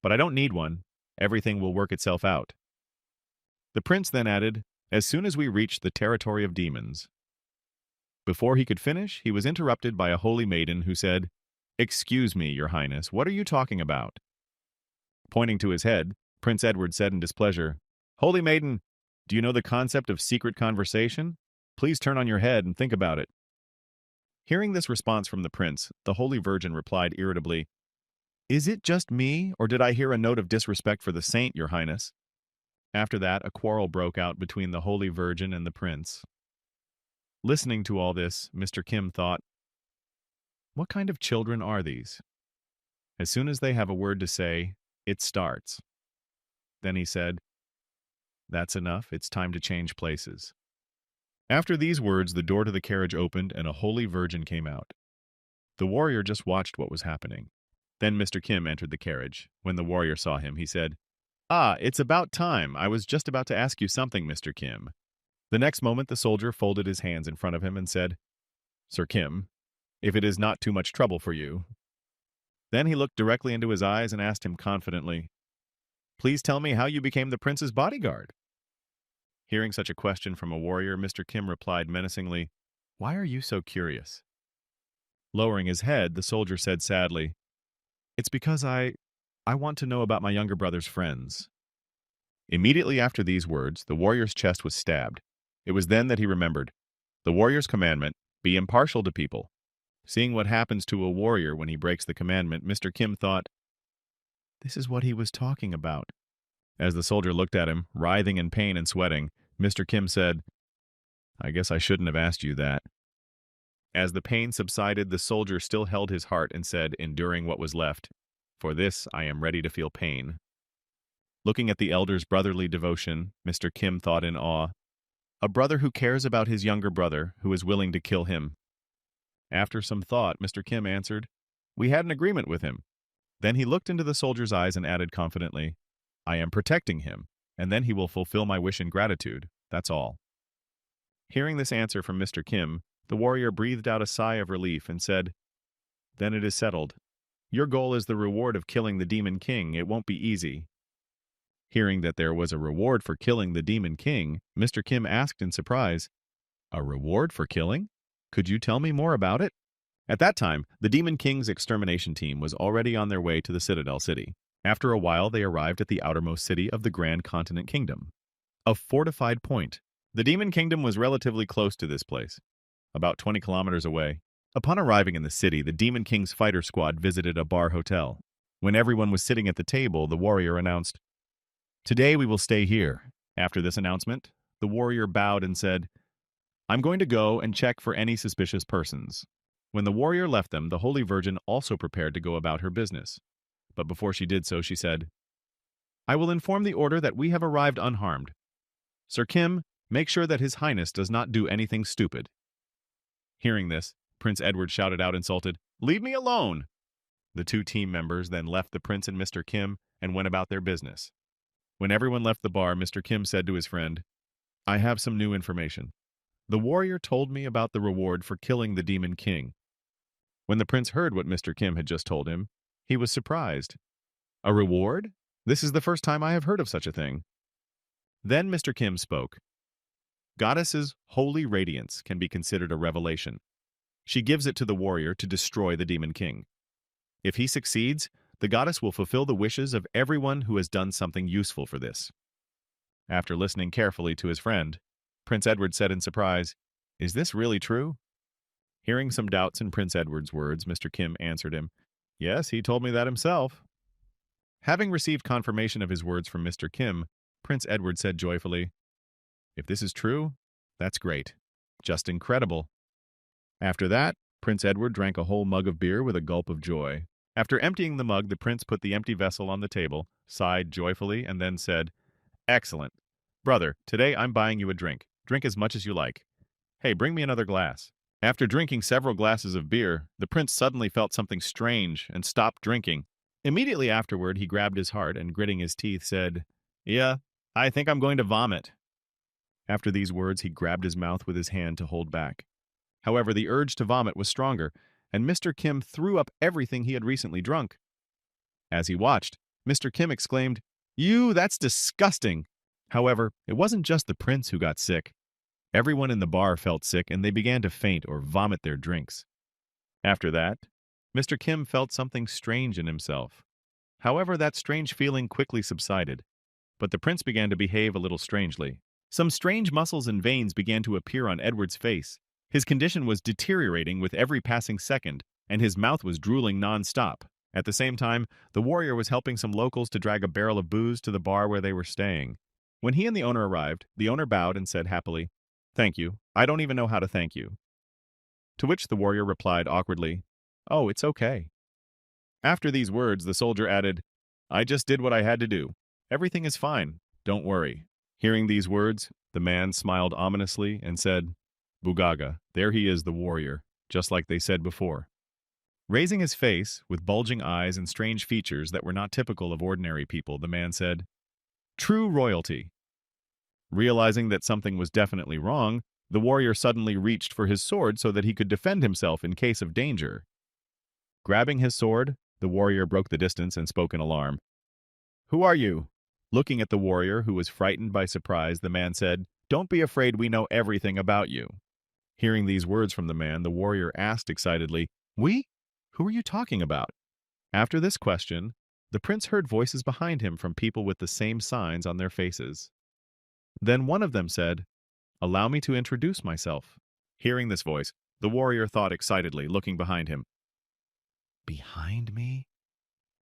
but I don't need one. Everything will work itself out." The prince then added, "As soon as we reach the territory of demons." Before he could finish, he was interrupted by a holy maiden who said, "Excuse me, your highness, what are you talking about?" Pointing to his head, Prince Edward said in displeasure, "Holy maiden, do you know the concept of secret conversation? Please turn on your head and think about it." Hearing this response from the prince, the Holy Virgin replied irritably, "Is it just me, or did I hear a note of disrespect for the saint, your highness?" After that, a quarrel broke out between the Holy Virgin and the prince. Listening to all this, Mr. Kim thought, "What kind of children are these? As soon as they have a word to say, it starts." Then he said, "That's enough, it's time to change places." After these words, the door to the carriage opened and a Holy Virgin came out. The warrior just watched what was happening. Then Mr. Kim entered the carriage. When the warrior saw him, he said, "Ah, it's about time. I was just about to ask you something, Mr. Kim." The next moment, the soldier folded his hands in front of him and said, "Sir Kim, if it is not too much trouble for you." Then he looked directly into his eyes and asked him confidently, "Please tell me how you became the prince's bodyguard." Hearing such a question from a warrior, Mr. Kim replied menacingly, "Why are you so curious?" Lowering his head, the soldier said sadly, "It's because I want to know about my younger brother's friends." Immediately after these words, the warrior's chest was stabbed. It was then that he remembered the warrior's commandment, "Be impartial to people." Seeing what happens to a warrior when he breaks the commandment, Mr. Kim thought, "This is what he was talking about." As the soldier looked at him, writhing in pain and sweating, Mr. Kim said, "I guess I shouldn't have asked you that." As the pain subsided, the soldier still held his heart and said, enduring what was left, "For this I am ready to feel pain." Looking at the elder's brotherly devotion, Mr. Kim thought in awe, "A brother who cares about his younger brother, who is willing to kill him." After some thought, Mr. Kim answered, "We had an agreement with him." Then he looked into the soldier's eyes and added confidently, I am protecting him, and then he will fulfill my wish in gratitude. That's all. Hearing this answer from Mr. Kim, the warrior breathed out a sigh of relief and said, Then it is settled. Your goal is the reward of killing the Demon King. It won't be easy. Hearing that there was a reward for killing the Demon King, Mr. Kim asked in surprise, A reward for killing? Could you tell me more about it? At that time, the Demon King's extermination team was already on their way to the Citadel City. After a while, they arrived at the outermost city of the Grand Continent Kingdom, a fortified point. The Demon Kingdom was relatively close to this place, about 20 kilometers away. Upon arriving in the city, the Demon King's fighter squad visited a bar hotel. When everyone was sitting at the table, the warrior announced, Today we will stay here. After this announcement, the warrior bowed and said, I'm going to go and check for any suspicious persons. When the warrior left them, the Holy Virgin also prepared to go about her business. But before she did so, she said, I will inform the order that we have arrived unharmed. Sir Kim, make sure that His Highness does not do anything stupid. Hearing this, Prince Edward shouted out insulted, Leave me alone! The two team members then left the prince and Mr. Kim and went about their business. When everyone left the bar, Mr. Kim said to his friend, I have some new information. The warrior told me about the reward for killing the Demon King. When the prince heard what Mr. Kim had just told him, he was surprised. A reward? This is the first time I have heard of such a thing. Then Mr. Kim spoke. Goddess's holy radiance can be considered a revelation. She gives it to the warrior to destroy the Demon King. If he succeeds, the goddess will fulfill the wishes of everyone who has done something useful for this. After listening carefully to his friend, Prince Edward said in surprise, Is this really true? Hearing some doubts in Prince Edward's words, Mr. Kim answered him, Yes, he told me that himself. Having received confirmation of his words from Mr. Kim, Prince Edward said joyfully, If this is true, that's great. Just incredible. After that, Prince Edward drank a whole mug of beer with a gulp of joy. After emptying the mug, the prince put the empty vessel on the table, sighed joyfully, and then said, Excellent. Brother, today I'm buying you a drink. Drink as much as you like. Hey, bring me another glass. After drinking several glasses of beer, the prince suddenly felt something strange and stopped drinking. Immediately afterward, he grabbed his heart and, gritting his teeth, said, Yeah, I think I'm going to vomit. After these words, he grabbed his mouth with his hand to hold back. However, the urge to vomit was stronger, and Mr. Kim threw up everything he had recently drunk. As he watched, Mr. Kim exclaimed, That's disgusting! However, it wasn't just the prince who got sick. Everyone in the bar felt sick, and they began to faint or vomit their drinks. After that, Mr. Kim felt something strange in himself. However, that strange feeling quickly subsided, but the prince began to behave a little strangely. Some strange muscles and veins began to appear on Edward's face. His condition was deteriorating with every passing second, and his mouth was drooling non-stop. At the same time, the warrior was helping some locals to drag a barrel of booze to the bar where they were staying. When he and the owner arrived, the owner bowed and said happily, Thank you. I don't even know how to thank you. To which the warrior replied awkwardly, Oh, it's okay. After these words, the soldier added, I just did what I had to do. Everything is fine. Don't worry. Hearing these words, the man smiled ominously and said, Bugaga, there he is, the warrior, just like they said before. Raising his face, with bulging eyes and strange features that were not typical of ordinary people, the man said, True royalty. Realizing that something was definitely wrong, the warrior suddenly reached for his sword so that he could defend himself in case of danger. Grabbing his sword, the warrior broke the distance and spoke in alarm. Who are you? Looking at the warrior, who was frightened by surprise, the man said, Don't be afraid, we know everything about you. Hearing these words from the man, the warrior asked excitedly, We? Who are you talking about? After this question, the prince heard voices behind him from people with the same signs on their faces. Then one of them said, Allow me to introduce myself. Hearing this voice, the warrior thought excitedly, looking behind him. Behind me?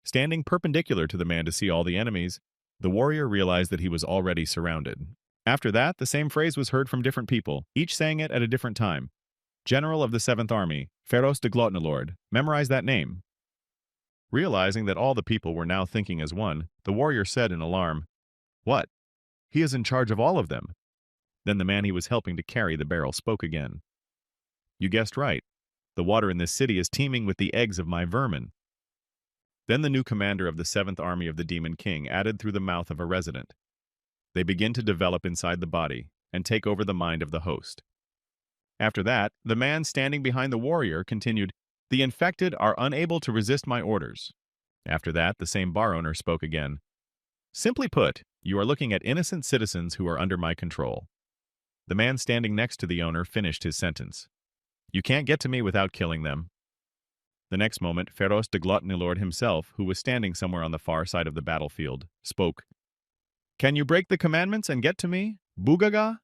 Standing perpendicular to the man to see all the enemies, the warrior realized that he was already surrounded. After that, the same phrase was heard from different people, each saying it at a different time. General of the 7th Army, Feroz de Glotnalord, memorize that name. Realizing that all the people were now thinking as one, the warrior said in alarm, What? He is in charge of all of them. Then the man he was helping to carry the barrel spoke again. You guessed right. The water in this city is teeming with the eggs of my vermin. Then the new commander of the 7th Army of the Demon King added through the mouth of a resident. They begin to develop inside the body and take over the mind of the host. After that, the man standing behind the warrior continued, "The infected are unable to resist my orders." After that, the same bar owner spoke again. "Simply put, you are looking at innocent citizens who are under my control." The man standing next to the owner finished his sentence. "You can't get to me without killing them." The next moment, Feroz de Glotnilord himself, who was standing somewhere on the far side of the battlefield, spoke. "Can you break the commandments and get to me, Bugaga?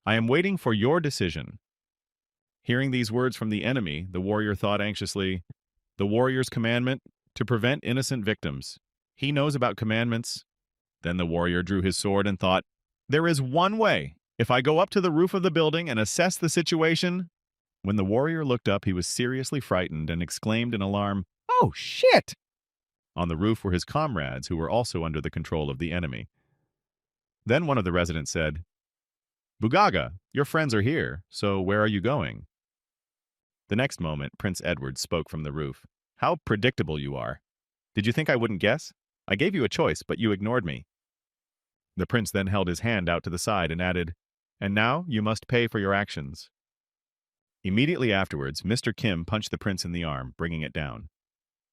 I am waiting for your decision." Hearing these words from the enemy, the warrior thought anxiously, "The warrior's commandment? To prevent innocent victims. He knows about commandments." Then the warrior drew his sword and thought, "There is one way. If I go up to the roof of the building and assess the situation." When the warrior looked up, he was seriously frightened and exclaimed in alarm, "Oh, shit!" On the roof were his comrades, who were also under the control of the enemy. Then one of the residents said, "Bugaga, your friends are here, so where are you going?" The next moment, Prince Edward spoke from the roof. "How predictable you are. Did you think I wouldn't guess? I gave you a choice, but you ignored me." The prince then held his hand out to the side and added, "And now you must pay for your actions." Immediately afterwards, Mr. Kim punched the prince in the arm, bringing it down.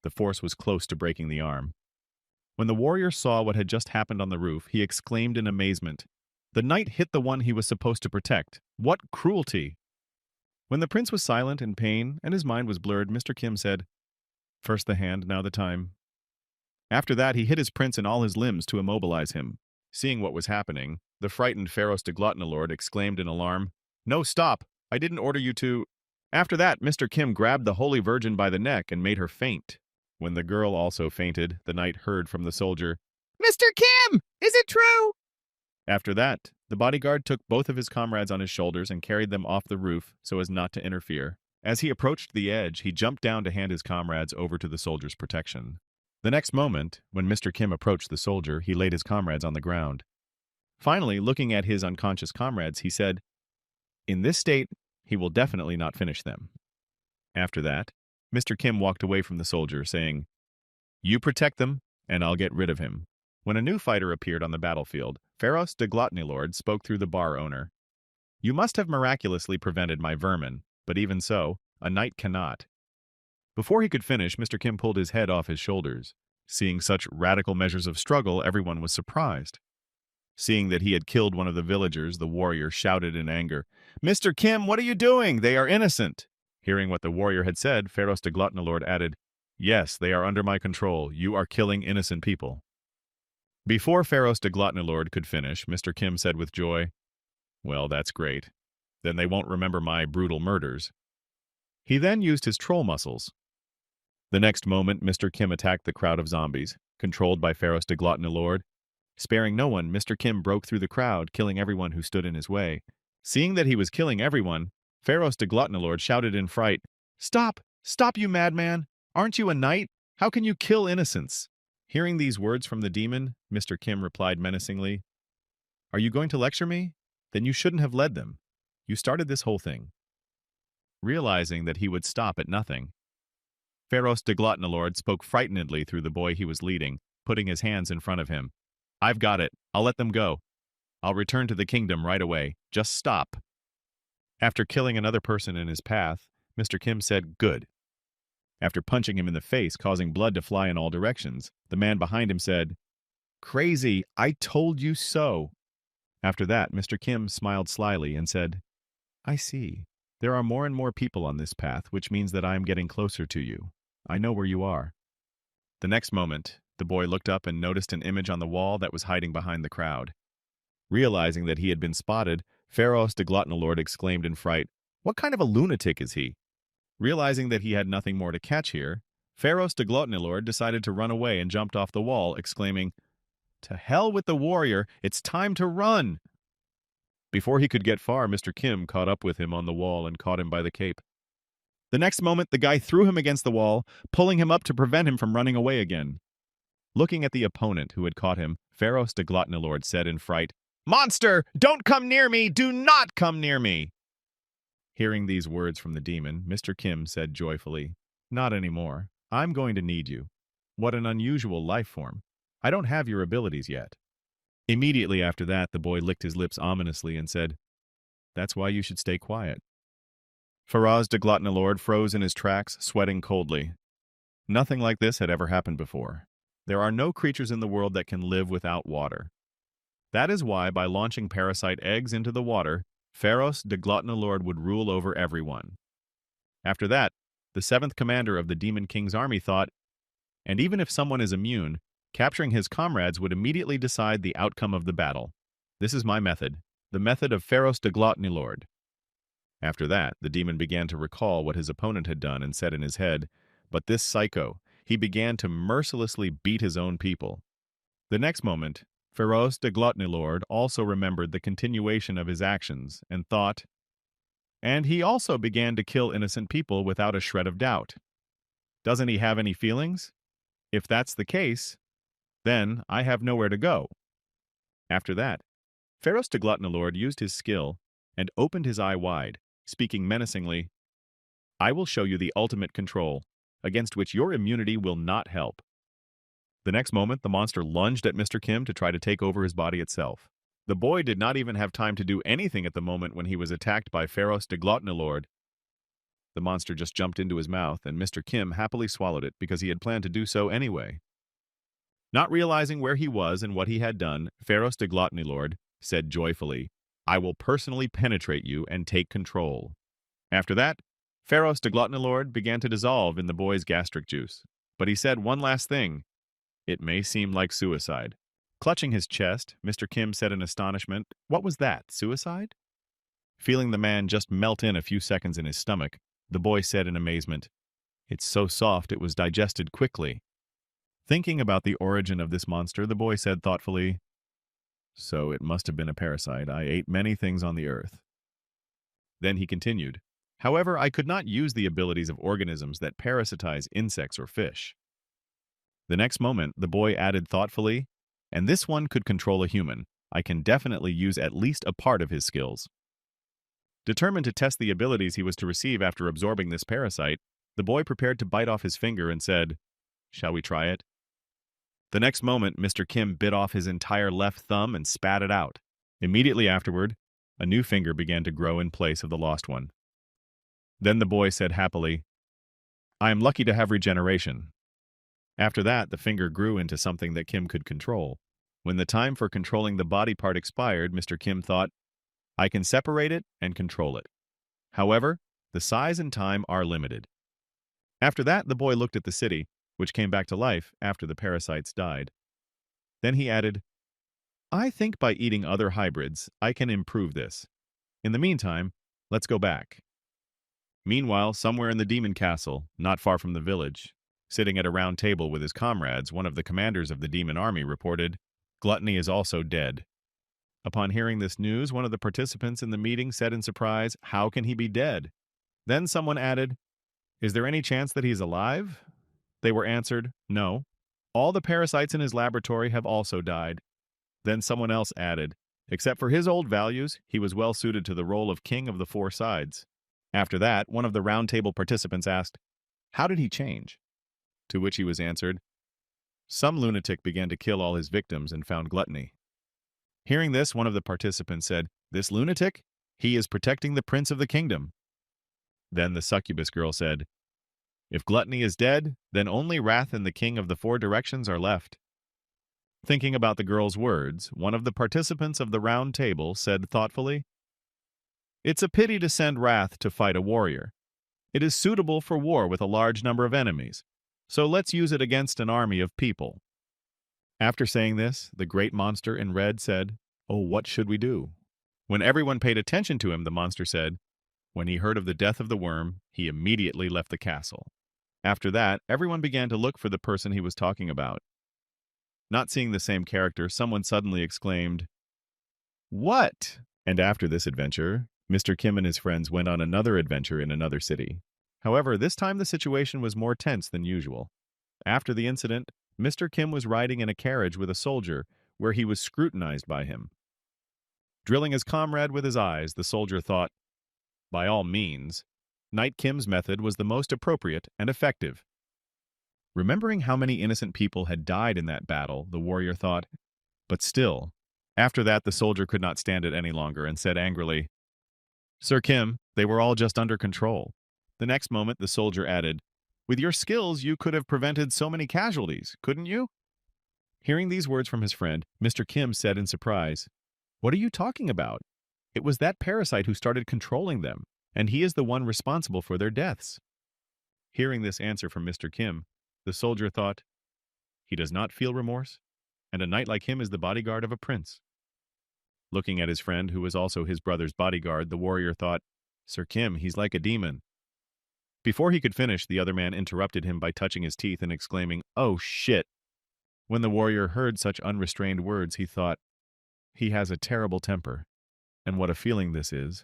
The force was close to breaking the arm. When the warrior saw what had just happened on the roof, he exclaimed in amazement, "The knight hit the one he was supposed to protect. What cruelty!" When the prince was silent in pain and his mind was blurred, Mr. Kim said, "First the hand, now the time." After that, he hit his prince in all his limbs to immobilize him. Seeing what was happening, the frightened Pharos de Glotnilord exclaimed in alarm, "No, stop! I didn't order you to—" After that, Mr. Kim grabbed the Holy Virgin by the neck and made her faint. When the girl also fainted, the knight heard from the soldier, "Mr. Kim, is it true?" After that, the bodyguard took both of his comrades on his shoulders and carried them off the roof so as not to interfere. As he approached the edge, he jumped down to hand his comrades over to the soldier's protection. The next moment, when Mr. Kim approached the soldier, he laid his comrades on the ground. Finally, looking at his unconscious comrades, he said, "In this state, he will definitely not finish them." After that, Mr. Kim walked away from the soldier, saying, "You protect them, and I'll get rid of him." When a new fighter appeared on the battlefield, Pharos de Glotnilord spoke through the bar owner. "You must have miraculously prevented my vermin, but even so, a knight cannot." Before he could finish, Mr. Kim pulled his head off his shoulders. Seeing such radical measures of struggle, everyone was surprised. Seeing that he had killed one of the villagers, the warrior shouted in anger, "Mr. Kim, what are you doing? They are innocent." Hearing what the warrior had said, Pharos de Glotnilord added, "Yes, they are under my control. You are killing innocent people." Before Pharos de Glotnilord could finish, Mr. Kim said with joy, "Well, that's great. Then they won't remember my brutal murders." He then used his troll muscles. The next moment, Mr. Kim attacked the crowd of zombies, controlled by Pharos de Glotnilord. Sparing no one, Mr. Kim broke through the crowd, killing everyone who stood in his way. Seeing that he was killing everyone, Pharos de Glotnilord shouted in fright, "Stop! Stop, you madman! Aren't you a knight? How can you kill innocents?" Hearing these words from the demon, Mr. Kim replied menacingly, "Are you going to lecture me? Then you shouldn't have led them. You started this whole thing." Realizing that he would stop at nothing, Pharos de Glotnilord spoke frightenedly through the boy he was leading, putting his hands in front of him. "I've got it. I'll let them go. I'll return to the kingdom right away. Just stop." After killing another person in his path, Mr. Kim said, "Good." After punching him in the face, causing blood to fly in all directions, the man behind him said, "Crazy, I told you so." After that, Mr. Kim smiled slyly and said, "I see. There are more and more people on this path, which means that I am getting closer to you. I know where you are." The next moment, the boy looked up and noticed an image on the wall that was hiding behind the crowd. Realizing that he had been spotted, Pharos de Glotnilord exclaimed in fright, "What kind of a lunatic is he?" Realizing that he had nothing more to catch here, Pharos de Glotnilord decided to run away and jumped off the wall, exclaiming, "To hell with the warrior, it's time to run!" Before he could get far, Mr. Kim caught up with him on the wall and caught him by the cape. The next moment, the guy threw him against the wall, pulling him up to prevent him from running away again. Looking at the opponent who had caught him, Pharos de Glotnilord said in fright, "Monster, don't come near me! Do not come near me!" Hearing these words from the demon, Mr. Kim said joyfully, "Not anymore. I'm going to need you." What an unusual life form. I don't have your abilities yet. Immediately after that, the boy licked his lips ominously and said, That's why you should stay quiet. Faraz de Glotnilord froze in his tracks, sweating coldly. Nothing like this had ever happened before. There are no creatures in the world that can live without water. That is why, by launching parasite eggs into the water, Pharos de Glotnilord would rule over everyone. After that, the seventh commander of the Demon King's army thought, and even if someone is immune, capturing his comrades would immediately decide the outcome of the battle. This is my method, the method of Pharos de Glotnilord. After that, the demon began to recall what his opponent had done and said in his head, but this psycho, he began to mercilessly beat his own people. The next moment, Pharos de Glotnilord also remembered the continuation of his actions and thought, and he also began to kill innocent people without a shred of doubt. Doesn't he have any feelings? If that's the case, then I have nowhere to go. After that, Pharos de Glotnilord used his skill and opened his eye wide, speaking menacingly, I will show you the ultimate control, against which your immunity will not help. The next moment, the monster lunged at Mr. Kim to try to take over his body itself. The boy did not even have time to do anything at the moment when he was attacked by Pharos de Glotnilord. The monster just jumped into his mouth, and Mr. Kim happily swallowed it because he had planned to do so anyway. Not realizing where he was and what he had done, Pharos de Glotnilord said joyfully, I will personally penetrate you and take control. After that, Pharos de Glotnilord began to dissolve in the boy's gastric juice. But he said one last thing. It may seem like suicide. Clutching his chest, Mr. Kim said in astonishment, What was that, suicide? Feeling the man just melt in a few seconds in his stomach, the boy said in amazement, It's so soft it was digested quickly. Thinking about the origin of this monster, the boy said thoughtfully, So it must have been a parasite. I ate many things on the earth. Then he continued, However, I could not use the abilities of organisms that parasitize insects or fish. The next moment, the boy added thoughtfully, And this one could control a human. I can definitely use at least a part of his skills. Determined to test the abilities he was to receive after absorbing this parasite, the boy prepared to bite off his finger and said, Shall we try it? The next moment, Mr. Kim bit off his entire left thumb and spat it out. Immediately afterward, a new finger began to grow in place of the lost one. Then the boy said happily, I am lucky to have regeneration. After that, the finger grew into something that Kim could control. When the time for controlling the body part expired, Mr. Kim thought, I can separate it and control it. However, the size and time are limited. After that, the boy looked at the city, which came back to life after the parasites died. Then he added, I think by eating other hybrids, I can improve this. In the meantime, let's go back. Meanwhile, somewhere in the demon castle, not far from the village, sitting at a round table with his comrades, one of the commanders of the demon army reported, Gluttony is also dead. Upon hearing this news, one of the participants in the meeting said in surprise, How can he be dead? Then someone added, Is there any chance that he's alive? They were answered, No. All the parasites in his laboratory have also died. Then someone else added, Except for his old values, he was well suited to the role of king of the four sides. After that, one of the round table participants asked, How did he change? To which he was answered, Some lunatic began to kill all his victims and found gluttony. Hearing this, one of the participants said, This lunatic? He is protecting the prince of the kingdom. Then the succubus girl said, If gluttony is dead, then only wrath and the king of the four directions are left. Thinking about the girl's words, one of the participants of the round table said thoughtfully, It's a pity to send wrath to fight a warrior. It is suitable for war with a large number of enemies, so let's use it against an army of people. After saying this, the great monster in red said, Oh, what should we do? When everyone paid attention to him, the monster said, When he heard of the death of the worm, he immediately left the castle. After that, everyone began to look for the person he was talking about. Not seeing the same character, someone suddenly exclaimed, What? And after this adventure, Mr. Kim and his friends went on another adventure in another city. However, this time the situation was more tense than usual. After the incident, Mr. Kim was riding in a carriage with a soldier where he was scrutinized by him. Drilling his comrade with his eyes, the soldier thought, By all means, Knight Kim's method was the most appropriate and effective. Remembering how many innocent people had died in that battle, the warrior thought, but still. After that, the soldier could not stand it any longer and said angrily, Sir Kim, they were all just under control. The next moment, the soldier added, With your skills, you could have prevented so many casualties, couldn't you? Hearing these words from his friend, Mr. Kim said in surprise, What are you talking about? It was that parasite who started controlling them, and he is the one responsible for their deaths. Hearing this answer from Mr. Kim, the soldier thought, He does not feel remorse, and a knight like him is the bodyguard of a prince. Looking at his friend, who was also his brother's bodyguard, the warrior thought, Sir Kim, he's like a demon. Before he could finish, the other man interrupted him by touching his teeth and exclaiming, Oh shit! When the warrior heard such unrestrained words, he thought, He has a terrible temper. And what a feeling this is.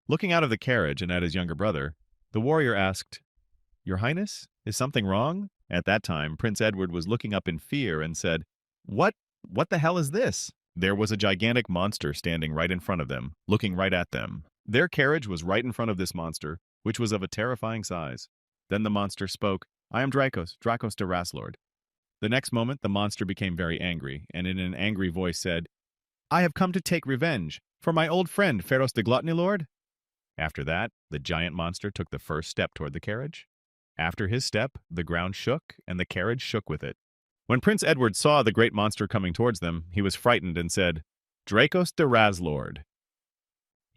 Looking out of the carriage and at his younger brother, the warrior asked, Your Highness, is something wrong? At that time, Prince Edward was looking up in fear and said, What the hell is this? There was a gigantic monster standing right in front of them, looking right at them. Their carriage was right in front of this monster, which was of a terrifying size. Then the monster spoke, I am Dracos de Raslord. The next moment, the monster became very angry, and in an angry voice said, I have come to take revenge for my old friend, Pharos de Gluttony Lord. After that, the giant monster took the first step toward the carriage. After his step, the ground shook, and the carriage shook with it. When Prince Edward saw the great monster coming towards them, he was frightened and said, Dracos de Raslord.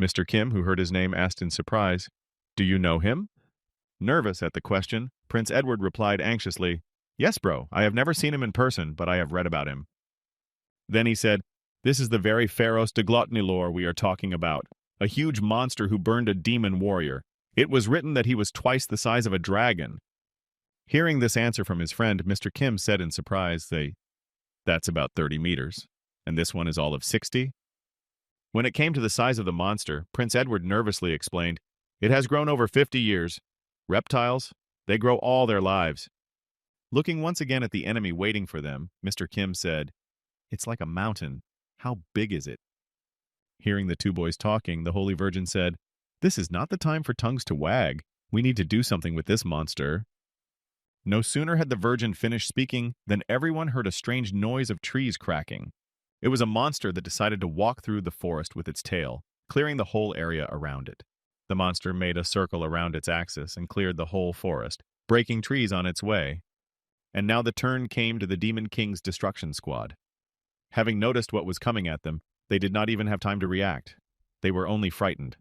Mr. Kim, who heard his name, asked in surprise, Do you know him? Nervous at the question, Prince Edward replied anxiously, Yes, bro, I have never seen him in person, but I have read about him. Then he said, This is the very Pharos de Gluttony Lord we are talking about, a huge monster who burned a demon warrior. It was written that he was twice the size of a dragon. Hearing this answer from his friend, Mr. Kim said in surprise, That's about 30 meters, and this one is all of 60? When it came to the size of the monster, Prince Edward nervously explained, It has grown over 50 years. Reptiles, they grow all their lives. Looking once again at the enemy waiting for them, Mr. Kim said, It's like a mountain. How big is it? Hearing the two boys talking, the Holy Virgin said, This is not the time for tongues to wag. We need to do something with this monster. No sooner had the Virgin finished speaking than everyone heard a strange noise of trees cracking. It was a monster that decided to walk through the forest with its tail, clearing the whole area around it. The monster made a circle around its axis and cleared the whole forest, breaking trees on its way. And now the turn came to the Demon King's destruction squad. Having noticed what was coming at them, they did not even have time to react. They were only frightened.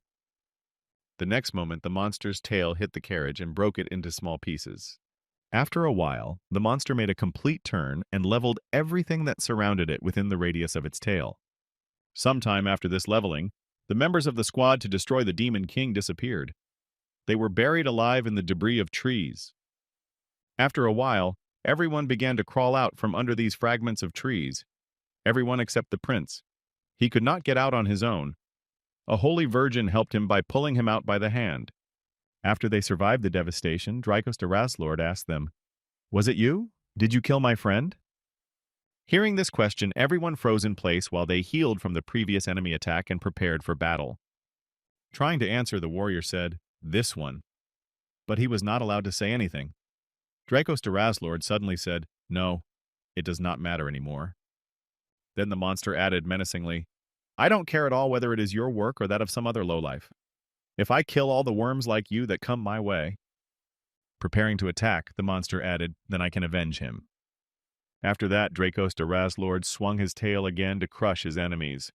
The next moment, the monster's tail hit the carriage and broke it into small pieces. After a while, the monster made a complete turn and leveled everything that surrounded it within the radius of its tail. Sometime after this leveling, the members of the squad to destroy the Demon King disappeared. They were buried alive in the debris of trees. After a while, everyone began to crawl out from under these fragments of trees. Everyone except the prince. He could not get out on his own. A holy virgin helped him by pulling him out by the hand. After they survived the devastation, Dracos de Raslord asked them, Was it you? Did you kill my friend? Hearing this question, everyone froze in place while they healed from the previous enemy attack and prepared for battle. Trying to answer, the warrior said, This one. But he was not allowed to say anything. Dracos de Raslord suddenly said, No, it does not matter anymore. Then the monster added menacingly, I don't care at all whether it is your work or that of some other lowlife. If I kill all the worms like you that come my way. Preparing to attack, the monster added, Then I can avenge him. After that, Dracos de Raslord swung his tail again to crush his enemies.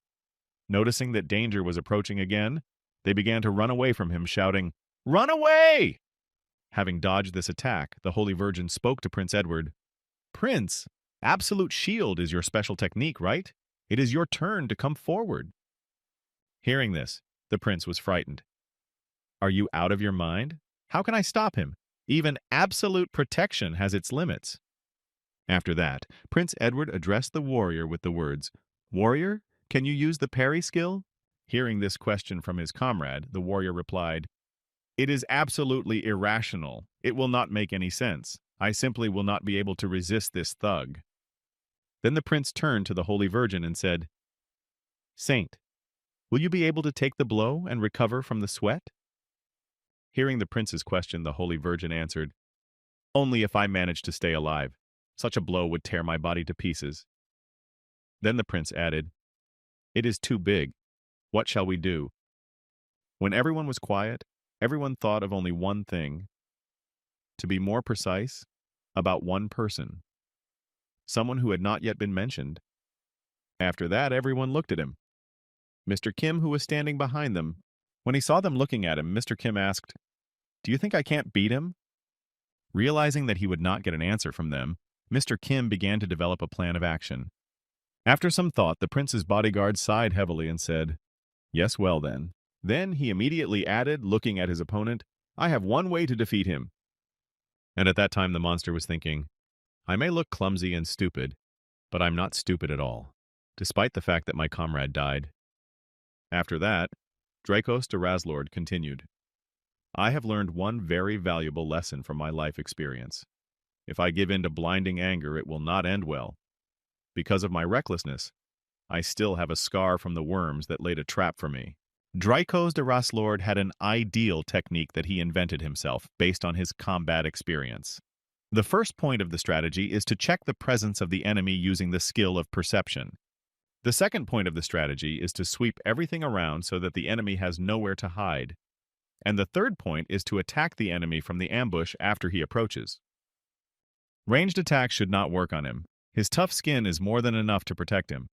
Noticing that danger was approaching again, they began to run away from him, shouting, Run away! Having dodged this attack, the Holy Virgin spoke to Prince Edward. Prince, absolute shield is your special technique, right? It is your turn to come forward. Hearing this, the prince was frightened. Are you out of your mind? How can I stop him? Even absolute protection has its limits. After that, Prince Edward addressed the warrior with the words, Warrior, can you use the parry skill? Hearing this question from his comrade, the warrior replied, It is absolutely irrational. It will not make any sense. I simply will not be able to resist this thug. Then the prince turned to the Holy Virgin and said, Saint, will you be able to take the blow and recover from the sweat? Hearing the prince's question, the Holy Virgin answered, Only if I managed to stay alive. Such a blow would tear my body to pieces. Then the prince added, "It is too big. What shall we do?" When everyone was quiet, everyone thought of only one thing. To be more precise, about one person. Someone who had not yet been mentioned. After that, everyone looked at him. Mr. Kim, who was standing behind them. When he saw them looking at him, Mr. Kim asked, "Do you think I can't beat him?" Realizing that he would not get an answer from them, Mr. Kim began to develop a plan of action. After some thought, the prince's bodyguard sighed heavily and said, "Yes, well then." Then he immediately added, looking at his opponent, "I have one way to defeat him." And at that time the monster was thinking, "I may look clumsy and stupid, but I'm not stupid at all, despite the fact that my comrade died." After that, Dracos de Razlord continued, "I have learned one very valuable lesson from my life experience. If I give in to blinding anger, it will not end well. Because of my recklessness, I still have a scar from the worms that laid a trap for me." Dracos de Razlord had an ideal technique that he invented himself based on his combat experience. The first point of the strategy is to check the presence of the enemy using the skill of perception. The second point of the strategy is to sweep everything around so that the enemy has nowhere to hide. And the third point is to attack the enemy from the ambush after he approaches. Ranged attacks should not work on him. His tough skin is more than enough to protect him.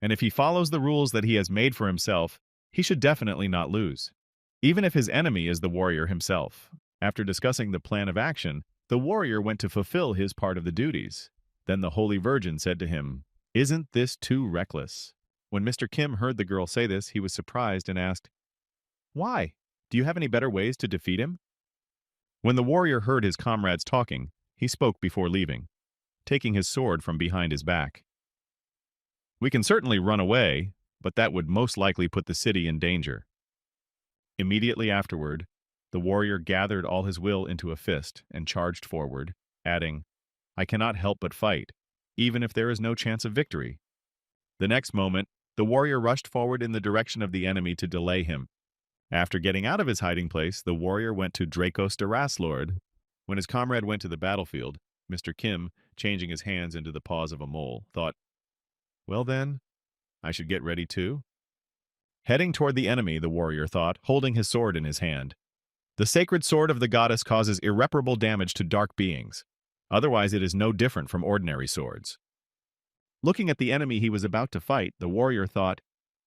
And if he follows the rules that he has made for himself, he should definitely not lose. Even if his enemy is the warrior himself. After discussing the plan of action, the warrior went to fulfill his part of the duties. Then the Holy Virgin said to him, "Isn't this too reckless?" When Mr. Kim heard the girl say this, he was surprised and asked, "Why? Do you have any better ways to defeat him?" When the warrior heard his comrades talking, he spoke before leaving, taking his sword from behind his back. "We can certainly run away, but that would most likely put the city in danger." Immediately afterward, the warrior gathered all his will into a fist and charged forward, adding, "I cannot help but fight, even if there is no chance of victory." The next moment, the warrior rushed forward in the direction of the enemy to delay him. After getting out of his hiding place, the warrior went to Dracos de Razlord. When his comrade went to the battlefield, Mr. Kim, changing his hands into the paws of a mole, thought, "Well then, I should get ready too." Heading toward the enemy, the warrior thought, holding his sword in his hand. The sacred sword of the goddess causes irreparable damage to dark beings. Otherwise, it is no different from ordinary swords. Looking at the enemy he was about to fight, the warrior thought,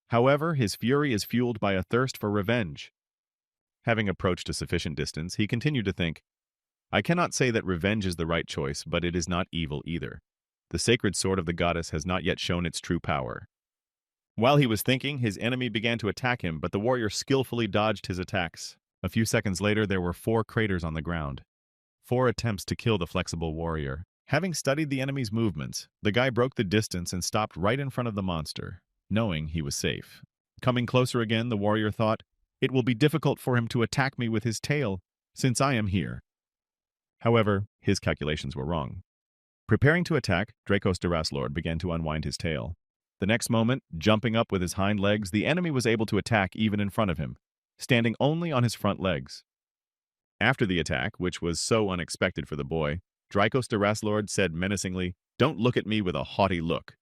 "However, his fury is fueled by a thirst for revenge." Having approached a sufficient distance, he continued to think, "I cannot say that revenge is the right choice, but it is not evil either. The sacred sword of the goddess has not yet shown its true power." While he was thinking, his enemy began to attack him, but the warrior skillfully dodged his attacks. A few seconds later, there were 4 craters on the ground. 4 attempts to kill the flexible warrior. Having studied the enemy's movements, the guy broke the distance and stopped right in front of the monster, knowing he was safe. Coming closer again, the warrior thought, "It will be difficult for him to attack me with his tail, since I am here." However, his calculations were wrong. Preparing to attack, Dracos de Razlord began to unwind his tail. The next moment, jumping up with his hind legs, the enemy was able to attack even in front of him, standing only on his front legs. After the attack, which was so unexpected for the boy, Dracos de Razlord said menacingly, "Don't look at me with a haughty look."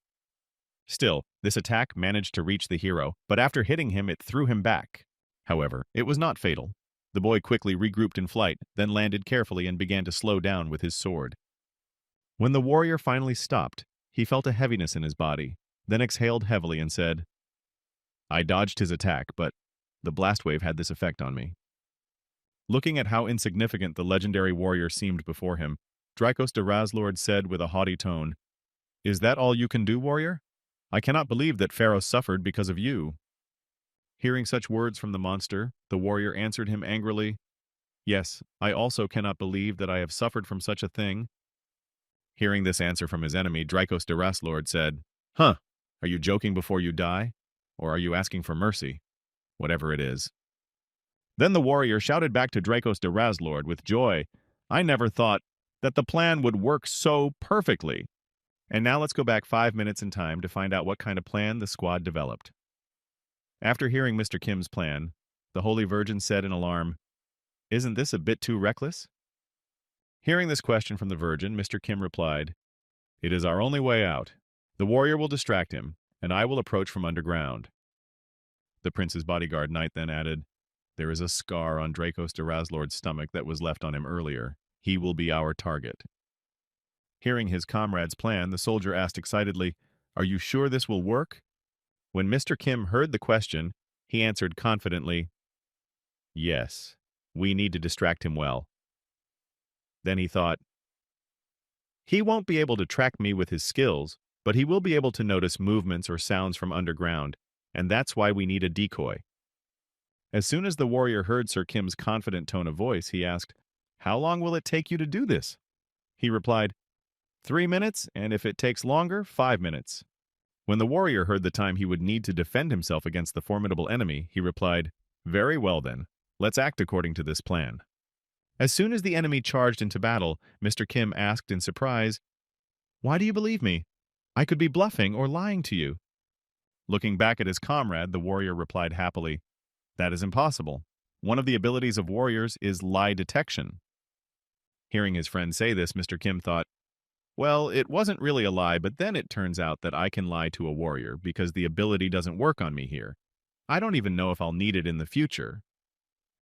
Still, this attack managed to reach the hero, but after hitting him, it threw him back. However, it was not fatal. The boy quickly regrouped in flight, then landed carefully and began to slow down with his sword. When the warrior finally stopped, he felt a heaviness in his body, then exhaled heavily and said, "I dodged his attack, but the blast wave had this effect on me." Looking at how insignificant the legendary warrior seemed before him, Dracos de Razlord said with a haughty tone, "Is that all you can do, warrior? I cannot believe that Pharaoh suffered because of you." Hearing such words from the monster, the warrior answered him angrily, "Yes, I also cannot believe that I have suffered from such a thing." Hearing this answer from his enemy, Dracos de Razlord said, "Huh, are you joking before you die? Or are you asking for mercy? Whatever it is." Then the warrior shouted back to Dracos de Razlord with joy, "I never thought that the plan would work so perfectly." And now let's go back 5 minutes in time to find out what kind of plan the squad developed. After hearing Mr. Kim's plan, the Holy Virgin said in alarm, "Isn't this a bit too reckless?" Hearing this question from the Virgin, Mr. Kim replied, "It is our only way out. The warrior will distract him, and I will approach from underground." The prince's bodyguard knight then added, "There is a scar on Dracos de Razlord's stomach that was left on him earlier. He will be our target." Hearing his comrade's plan, the soldier asked excitedly, "Are you sure this will work?" When Mr. Kim heard the question, he answered confidently, "Yes, we need to distract him well." Then he thought, "He won't be able to track me with his skills, but he will be able to notice movements or sounds from underground, and that's why we need a decoy." As soon as the warrior heard Sir Kim's confident tone of voice, he asked, "How long will it take you to do this?" He replied, 3 minutes, and if it takes longer, 5 minutes. When the warrior heard the time he would need to defend himself against the formidable enemy, he replied, "Very well then, let's act according to this plan." As soon as the enemy charged into battle, Mr. Kim asked in surprise, "Why do you believe me? I could be bluffing or lying to you." Looking back at his comrade, the warrior replied happily, "That is impossible. One of the abilities of warriors is lie detection." Hearing his friend say this, Mr. Kim thought, "Well, it wasn't really a lie, but then it turns out that I can lie to a warrior because the ability doesn't work on me here. I don't even know if I'll need it in the future."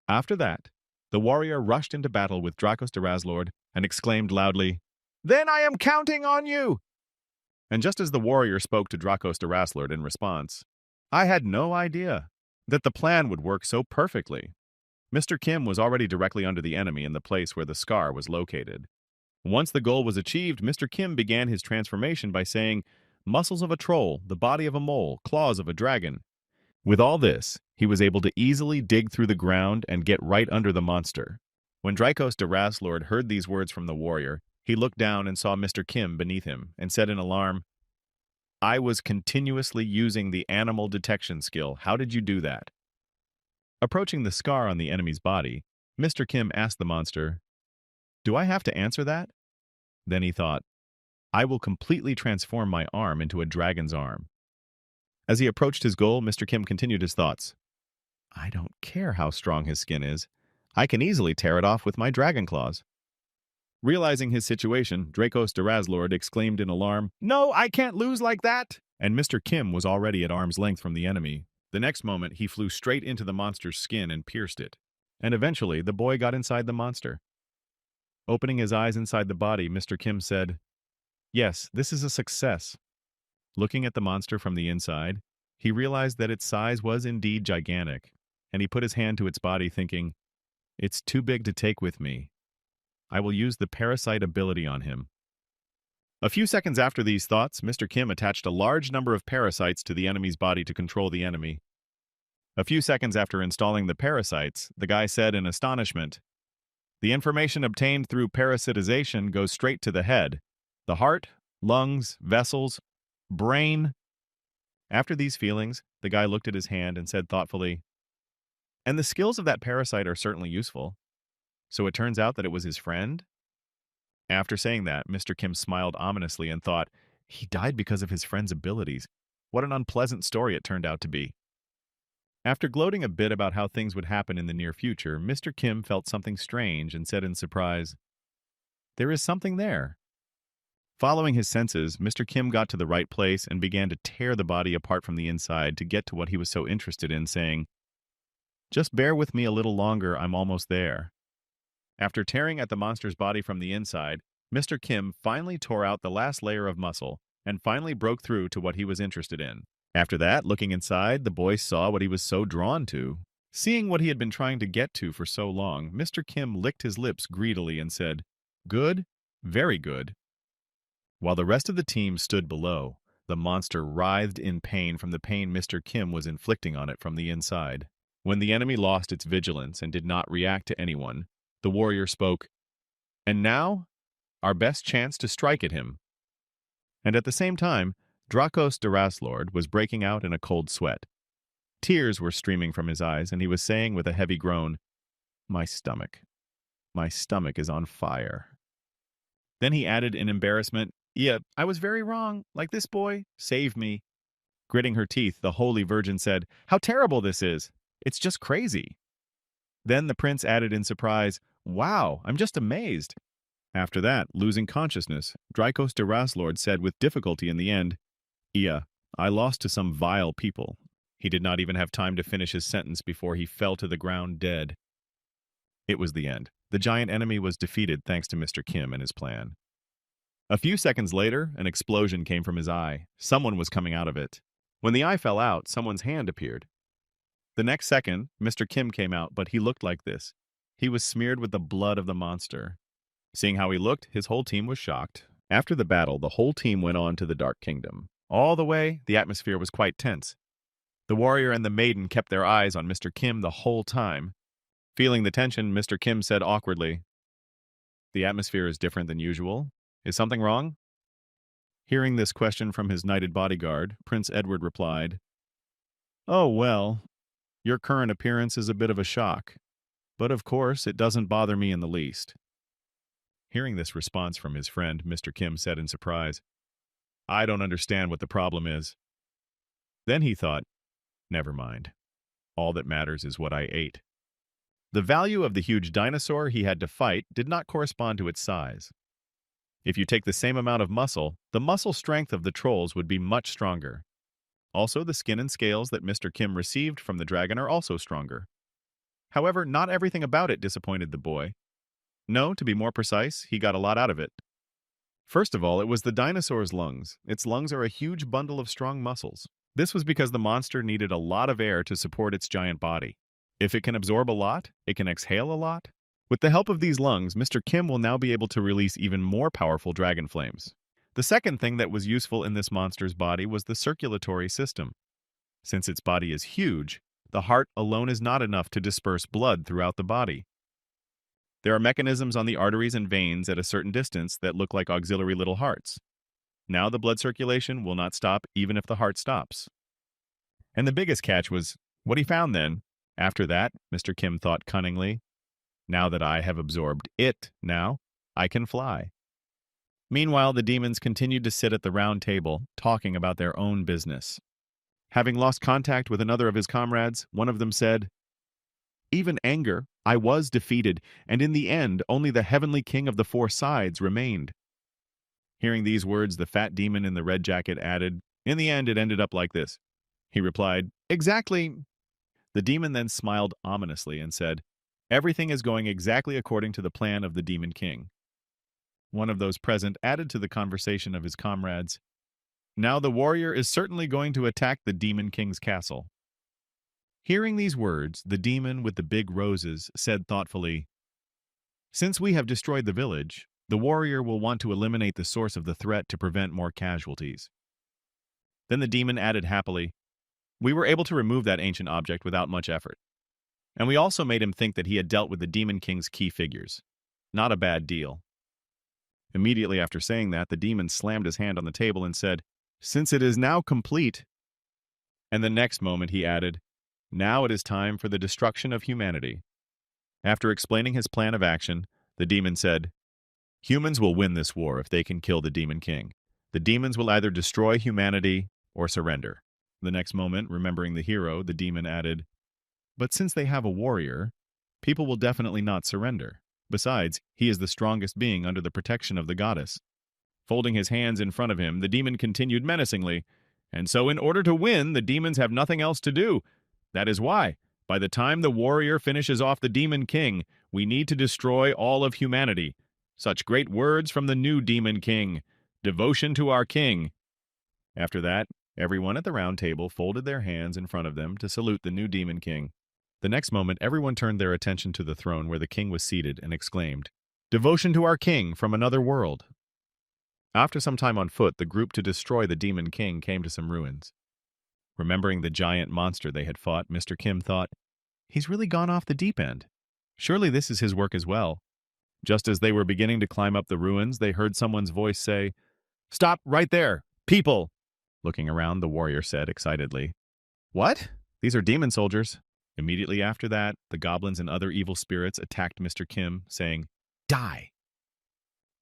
After that, the warrior rushed into battle with Dracos de Razlord and exclaimed loudly, "Then I am counting on you!" And just as the warrior spoke to Dracos de Razlord in response, "I had no idea that the plan would work so perfectly." Mr. Kim was already directly under the enemy in the place where the scar was located. Once the goal was achieved, Mr. Kim began his transformation by saying, "Muscles of a troll, the body of a mole, claws of a dragon." With all this, he was able to easily dig through the ground and get right under the monster. When Dracos de Razlord heard these words from the warrior, he looked down and saw Mr. Kim beneath him and said in alarm, "I was continuously using the animal detection skill. How did you do that?" Approaching the scar on the enemy's body, Mr. Kim asked the monster, "Do I have to answer that?" Then he thought, "I will completely transform my arm into a dragon's arm." As he approached his goal, Mr. Kim continued his thoughts. "I don't care how strong his skin is. I can easily tear it off with my dragon claws." Realizing his situation, Dracos de Razlord exclaimed in alarm, "No, I can't lose like that!" And Mr. Kim was already at arm's length from the enemy. The next moment, he flew straight into the monster's skin and pierced it. And eventually, the boy got inside the monster. Opening his eyes inside the body, Mr. Kim said, "Yes, this is a success." Looking at the monster from the inside, he realized that its size was indeed gigantic, and he put his hand to its body thinking, "It's too big to take with me. I will use the parasite ability on him." A few seconds after these thoughts, Mr. Kim attached a large number of parasites to the enemy's body to control the enemy. A few seconds after installing the parasites, the guy said in astonishment, "The information obtained through parasitization goes straight to the head, the heart, lungs, vessels, brain." After these feelings, the guy looked at his hand and said thoughtfully, "And the skills of that parasite are certainly useful. So it turns out that it was his friend?" After saying that, Mr. Kim smiled ominously and thought, he died because of his friend's abilities. What an unpleasant story it turned out to be. After gloating a bit about how things would happen in the near future, Mr. Kim felt something strange and said in surprise, "There is something there." Following his senses, Mr. Kim got to the right place and began to tear the body apart from the inside to get to what he was so interested in, saying, "Just bear with me a little longer, I'm almost there." After tearing at the monster's body from the inside, Mr. Kim finally tore out the last layer of muscle and finally broke through to what he was interested in. After that, looking inside, the boy saw what he was so drawn to. Seeing what he had been trying to get to for so long, Mr. Kim licked his lips greedily and said, "Good, very good." While the rest of the team stood below, the monster writhed in pain from the pain Mr. Kim was inflicting on it from the inside. When the enemy lost its vigilance and did not react to anyone, the warrior spoke, "And now, our best chance to strike at him." And at the same time, Dracos de Razlord was breaking out in a cold sweat. Tears were streaming from his eyes, and he was saying with a heavy groan, My stomach is on fire." Then he added in embarrassment, "Yeah, I was very wrong. Like this boy, save me." Gritting her teeth, the Holy Virgin said, "How terrible this is. It's just crazy." Then the prince added in surprise, "Wow, I'm just amazed." After that, losing consciousness, Drykos Deraslord said with difficulty in the end, "Iya, I lost to some vile people." He did not even have time to finish his sentence before he fell to the ground dead. It was the end. The giant enemy was defeated thanks to Mr. Kim and his plan. A few seconds later, an explosion came from his eye. Someone was coming out of it. When the eye fell out, someone's hand appeared. The next second, Mr. Kim came out, but he looked like this. He was smeared with the blood of the monster. Seeing how he looked, his whole team was shocked. After the battle, the whole team went on to the Dark Kingdom. All the way, the atmosphere was quite tense. The warrior and the maiden kept their eyes on Mr. Kim the whole time. Feeling the tension, Mr. Kim said awkwardly, "The atmosphere is different than usual. Is something wrong?" Hearing this question from his knighted bodyguard, Prince Edward replied, "Oh, well, your current appearance is a bit of a shock. But of course, it doesn't bother me in the least." Hearing this response from his friend, Mr. Kim said in surprise, "I don't understand what the problem is." Then he thought, never mind. All that matters is what I ate. The value of the huge dinosaur he had to fight did not correspond to its size. If you take the same amount of muscle, the muscle strength of the trolls would be much stronger. Also, the skin and scales that Mr. Kim received from the dragon are also stronger. However, not everything about it disappointed the boy. No, to be more precise, he got a lot out of it. First of all, it was the dinosaur's lungs. Its lungs are a huge bundle of strong muscles. This was because the monster needed a lot of air to support its giant body. If it can absorb a lot, it can exhale a lot. With the help of these lungs, Mr. Kim will now be able to release even more powerful dragon flames. The second thing that was useful in this monster's body was the circulatory system. Since its body is huge, the heart alone is not enough to disperse blood throughout the body. There are mechanisms on the arteries and veins at a certain distance that look like auxiliary little hearts. Now the blood circulation will not stop even if the heart stops. And the biggest catch was what he found then. After that, Mr. Kim thought cunningly, now that I have absorbed it now, I can fly. Meanwhile, the demons continued to sit at the round table, talking about their own business. Having lost contact with another of his comrades, one of them said, "Even anger, I was defeated, and in the end, only the heavenly king of the four sides remained." Hearing these words, the fat demon in the red jacket added, "In the end, it ended up like this." He replied, "Exactly." The demon then smiled ominously and said, "Everything is going exactly according to the plan of the Demon King." One of those present added to the conversation of his comrades, "Now the warrior is certainly going to attack the Demon King's castle." Hearing these words, the demon with the big roses said thoughtfully, "Since we have destroyed the village, the warrior will want to eliminate the source of the threat to prevent more casualties." Then the demon added happily, "We were able to remove that ancient object without much effort. And we also made him think that he had dealt with the Demon King's key figures. Not a bad deal." Immediately after saying that, the demon slammed his hand on the table and said, "Since it is now complete." And the next moment he added, "Now it is time for the destruction of humanity." After explaining his plan of action, the demon said, "Humans will win this war if they can kill the Demon King. The demons will either destroy humanity or surrender." The next moment, remembering the hero, the demon added, "But since they have a warrior, people will definitely not surrender. Besides, he is the strongest being under the protection of the goddess." Folding his hands in front of him, the demon continued menacingly, "And so in order to win, the demons have nothing else to do. That is why, by the time the warrior finishes off the Demon King, we need to destroy all of humanity. Such great words from the new Demon King. Devotion to our king." After that, everyone at the round table folded their hands in front of them to salute the new Demon King. The next moment, everyone turned their attention to the throne where the king was seated and exclaimed, "Devotion to our king from another world." After some time on foot, the group to destroy the Demon King came to some ruins. Remembering the giant monster they had fought, Mr. Kim thought, "He's really gone off the deep end. Surely this is his work as well." Just as they were beginning to climb up the ruins, they heard someone's voice say, "Stop right there, people!" Looking around, the warrior said excitedly, "What? These are demon soldiers." Immediately after that, the goblins and other evil spirits attacked Mr. Kim, saying, "Die!"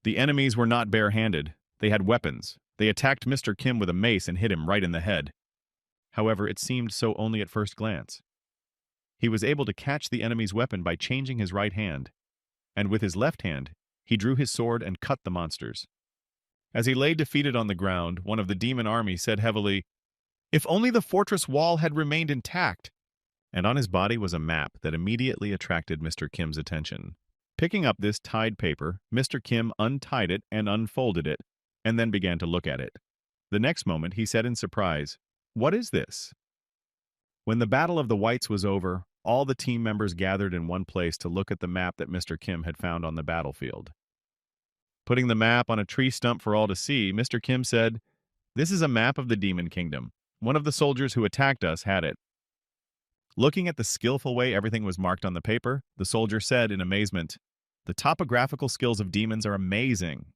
The enemies were not bare-handed. They had weapons. They attacked Mr. Kim with a mace and hit him right in the head. However, it seemed so only at first glance. He was able to catch the enemy's weapon by changing his right hand, and with his left hand, He drew his sword and cut the monsters. As he lay defeated on the ground, one of the demon army said heavily, "If only the fortress wall had remained intact." And on his body was a map that immediately attracted Mr. Kim's attention. Picking up this tied paper, Mr. Kim untied it and unfolded it, and then began to look at it. The next moment he said in surprise, "What is this?" When the Battle of the Whites was over, all the team members gathered in one place to look at the map that Mr. Kim had found on the battlefield. Putting the map on a tree stump for all to see, Mr. Kim said, "This is a map of the Demon Kingdom. One of the soldiers who attacked us had it." Looking at the skillful way everything was marked on the paper, the soldier said in amazement, "The topographical skills of demons are amazing."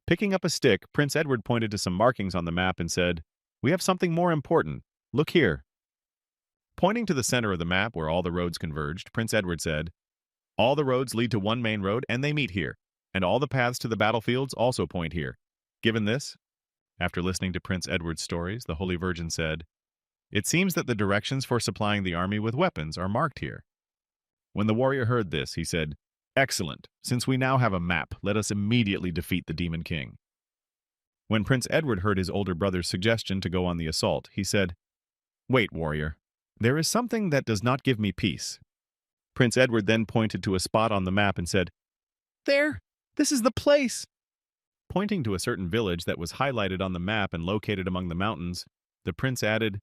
Picking up a stick, Prince Edward pointed to some markings on the map and said, "We have something more important. Look here." Pointing to the center of the map where all the roads converged, Prince Edward said, "All the roads lead to one main road and they meet here, and all the paths to the battlefields also point here. Given this," after listening to Prince Edward's stories, the Holy Virgin said, "It seems that the directions for supplying the army with weapons are marked here." When the warrior heard this, he said, "Excellent. Since we now have a map, let us immediately defeat the Demon King." When Prince Edward heard his older brother's suggestion to go on the assault, he said, "Wait, warrior. There is something that does not give me peace." Prince Edward then pointed to a spot on the map and said, "There! This is the place!" Pointing to a certain village that was highlighted on the map and located among the mountains, the prince added,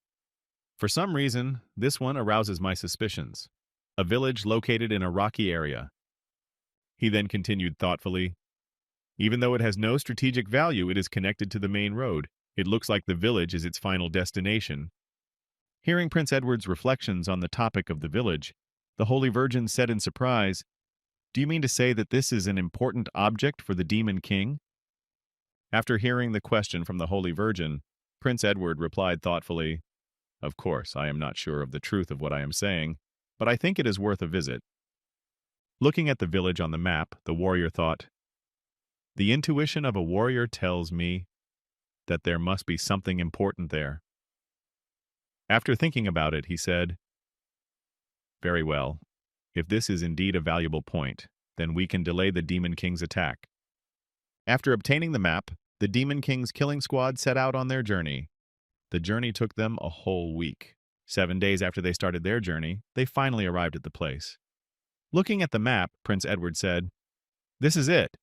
"For some reason, this one arouses my suspicions. A village located in a rocky area." He then continued thoughtfully, "Even though it has no strategic value, it is connected to the main road. It looks like the village is its final destination." Hearing Prince Edward's reflections on the topic of the village, the Holy Virgin said in surprise, "Do you mean to say that this is an important object for the Demon King?" After hearing the question from the Holy Virgin, Prince Edward replied thoughtfully, "Of course, I am not sure of the truth of what I am saying, but I think it is worth a visit." Looking at the village on the map, the warrior thought, "The intuition of a warrior tells me that there must be something important there." After thinking about it, he said, "Very well. If this is indeed a valuable point, then we can delay the Demon King's attack." After obtaining the map, the Demon King's killing squad set out on their journey. The journey took them a whole week. 7 days after they started their journey, they finally arrived at the place. Looking at the map, Prince Edward said, "This is it."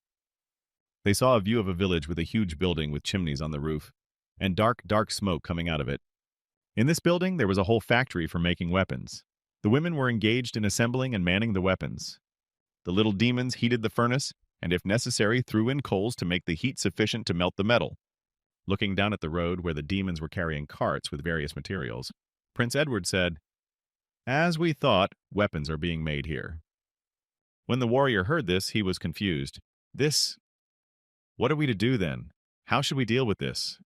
They saw a view of a village with a huge building with chimneys on the roof, and dark smoke coming out of it. In this building, there was a whole factory for making weapons. The women were engaged in assembling and manning the weapons. The little demons heated the furnace, and if necessary, threw in coals to make the heat sufficient to melt the metal. Looking down at the road where the demons were carrying carts with various materials, Prince Edward said, "As we thought, weapons are being made here." When the warrior heard this, he was confused. What are we to do then? How should we deal with this?"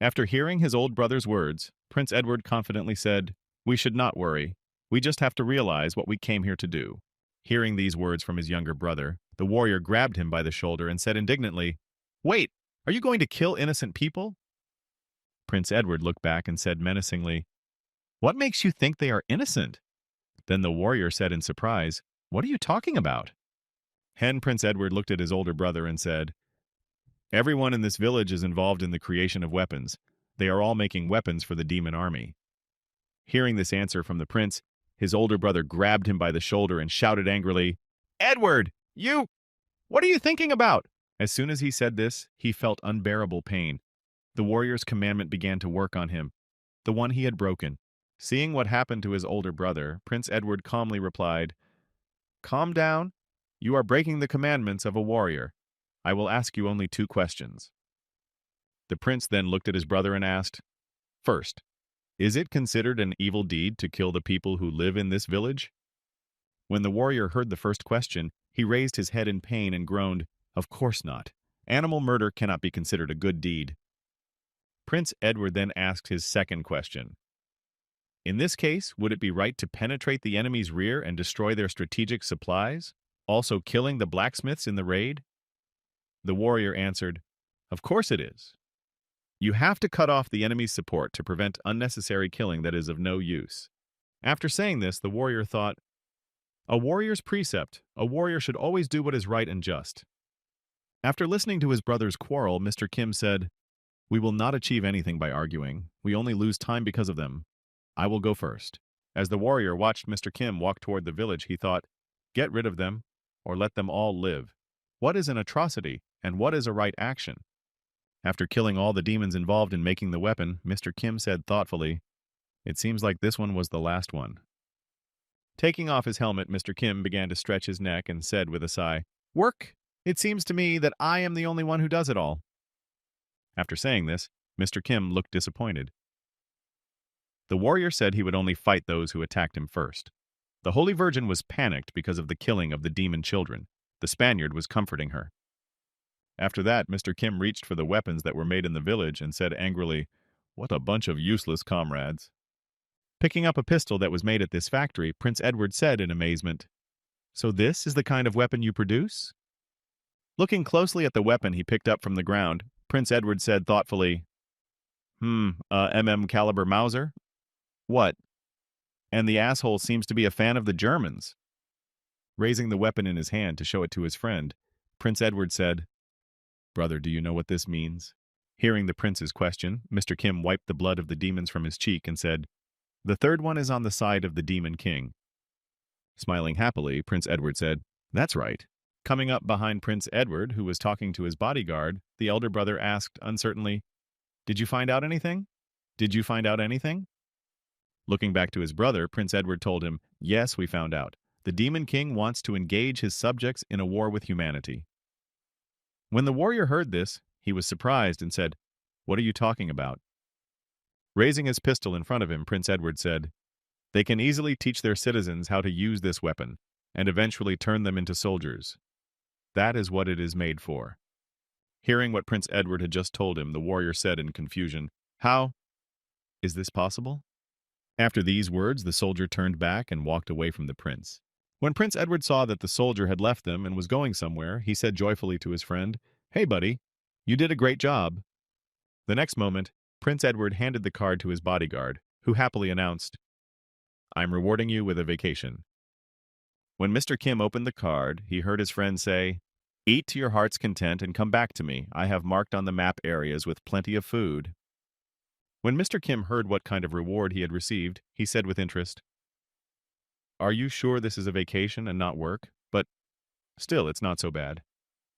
After hearing his old brother's words, Prince Edward confidently said, "We should not worry. We just have to realize what we came here to do." Hearing these words from his younger brother, the warrior grabbed him by the shoulder and said indignantly, "Wait, are you going to kill innocent people?" Prince Edward looked back and said menacingly, "What makes you think they are innocent?" Then the warrior said in surprise, "What are you talking about?" Prince Edward looked at his older brother and said, "Everyone in this village is involved in the creation of weapons. They are all making weapons for the demon army." Hearing this answer from the prince, his older brother grabbed him by the shoulder and shouted angrily, "Edward, what are you thinking about?" As soon as he said this, he felt unbearable pain. The warrior's commandment began to work on him, the one he had broken. Seeing what happened to his older brother, Prince Edward calmly replied, "Calm down. You are breaking the commandments of a warrior. I will ask you only 2 questions." The prince then looked at his brother and asked, "First, is it considered an evil deed to kill the people who live in this village?" When the warrior heard the first question, he raised his head in pain and groaned, "Of course not. Animal murder cannot be considered a good deed." Prince Edward then asked his second question. "In this case, would it be right to penetrate the enemy's rear and destroy their strategic supplies, also killing the blacksmiths in the raid?" The warrior answered, "Of course it is. You have to cut off the enemy's support to prevent unnecessary killing that is of no use." After saying this, the warrior thought, A warrior's precept: a warrior should always do what is right and just. After listening to his brother's quarrel, Mr. Kim said, "We will not achieve anything by arguing. We only lose time because of them. I will go first." As the warrior watched Mr. Kim walk toward the village, he thought, "Get rid of them, or let them all live. What is an atrocity, and what is a right action?" After killing all the demons involved in making the weapon, Mr. Kim said thoughtfully, "It seems like this one was the last one." Taking off his helmet, Mr. Kim began to stretch his neck and said with a sigh, "Work! It seems to me that I am the only one who does it all." After saying this, Mr. Kim looked disappointed. The warrior said he would only fight those who attacked him first. The Holy Virgin was panicked because of the killing of the demon children. The Spaniard was comforting her. After that, Mr. Kim reached for the weapons that were made in the village and said angrily, "What a bunch of useless comrades." Picking up a pistol that was made at this factory, Prince Edward said in amazement, "So this is the kind of weapon you produce?" Looking closely at the weapon he picked up from the ground, Prince Edward said thoughtfully, caliber Mauser? What? And the asshole seems to be a fan of the Germans." Raising the weapon in his hand to show it to his friend, Prince Edward said, "Brother, do you know what this means?" Hearing the prince's question, Mr. Kim wiped the blood of the demons from his cheek and said, "The third one is on the side of the Demon King." Smiling happily, Prince Edward said, "That's right." Coming up behind Prince Edward, who was talking to his bodyguard, the elder brother asked uncertainly, "Did you find out anything? Did you find out anything?" Looking back to his brother, Prince Edward told him, "Yes, we found out. The Demon King wants to engage his subjects in a war with humanity." When the warrior heard this, he was surprised and said, "What are you talking about?" Raising his pistol in front of him, Prince Edward said, "They can easily teach their citizens how to use this weapon, and eventually turn them into soldiers. That is what it is made for." Hearing what Prince Edward had just told him, the warrior said in confusion, "How is this possible?" After these words, the soldier turned back and walked away from the prince. When Prince Edward saw that the soldier had left them and was going somewhere, he said joyfully to his friend, "Hey, buddy, you did a great job." The next moment, Prince Edward handed the card to his bodyguard, who happily announced, "I'm rewarding you with a vacation." When Mr. Kim opened the card, he heard his friend say, "Eat to your heart's content and come back to me. I have marked on the map areas with plenty of food." When Mr. Kim heard what kind of reward he had received, he said with interest, "Are you sure this is a vacation and not work? But still, it's not so bad.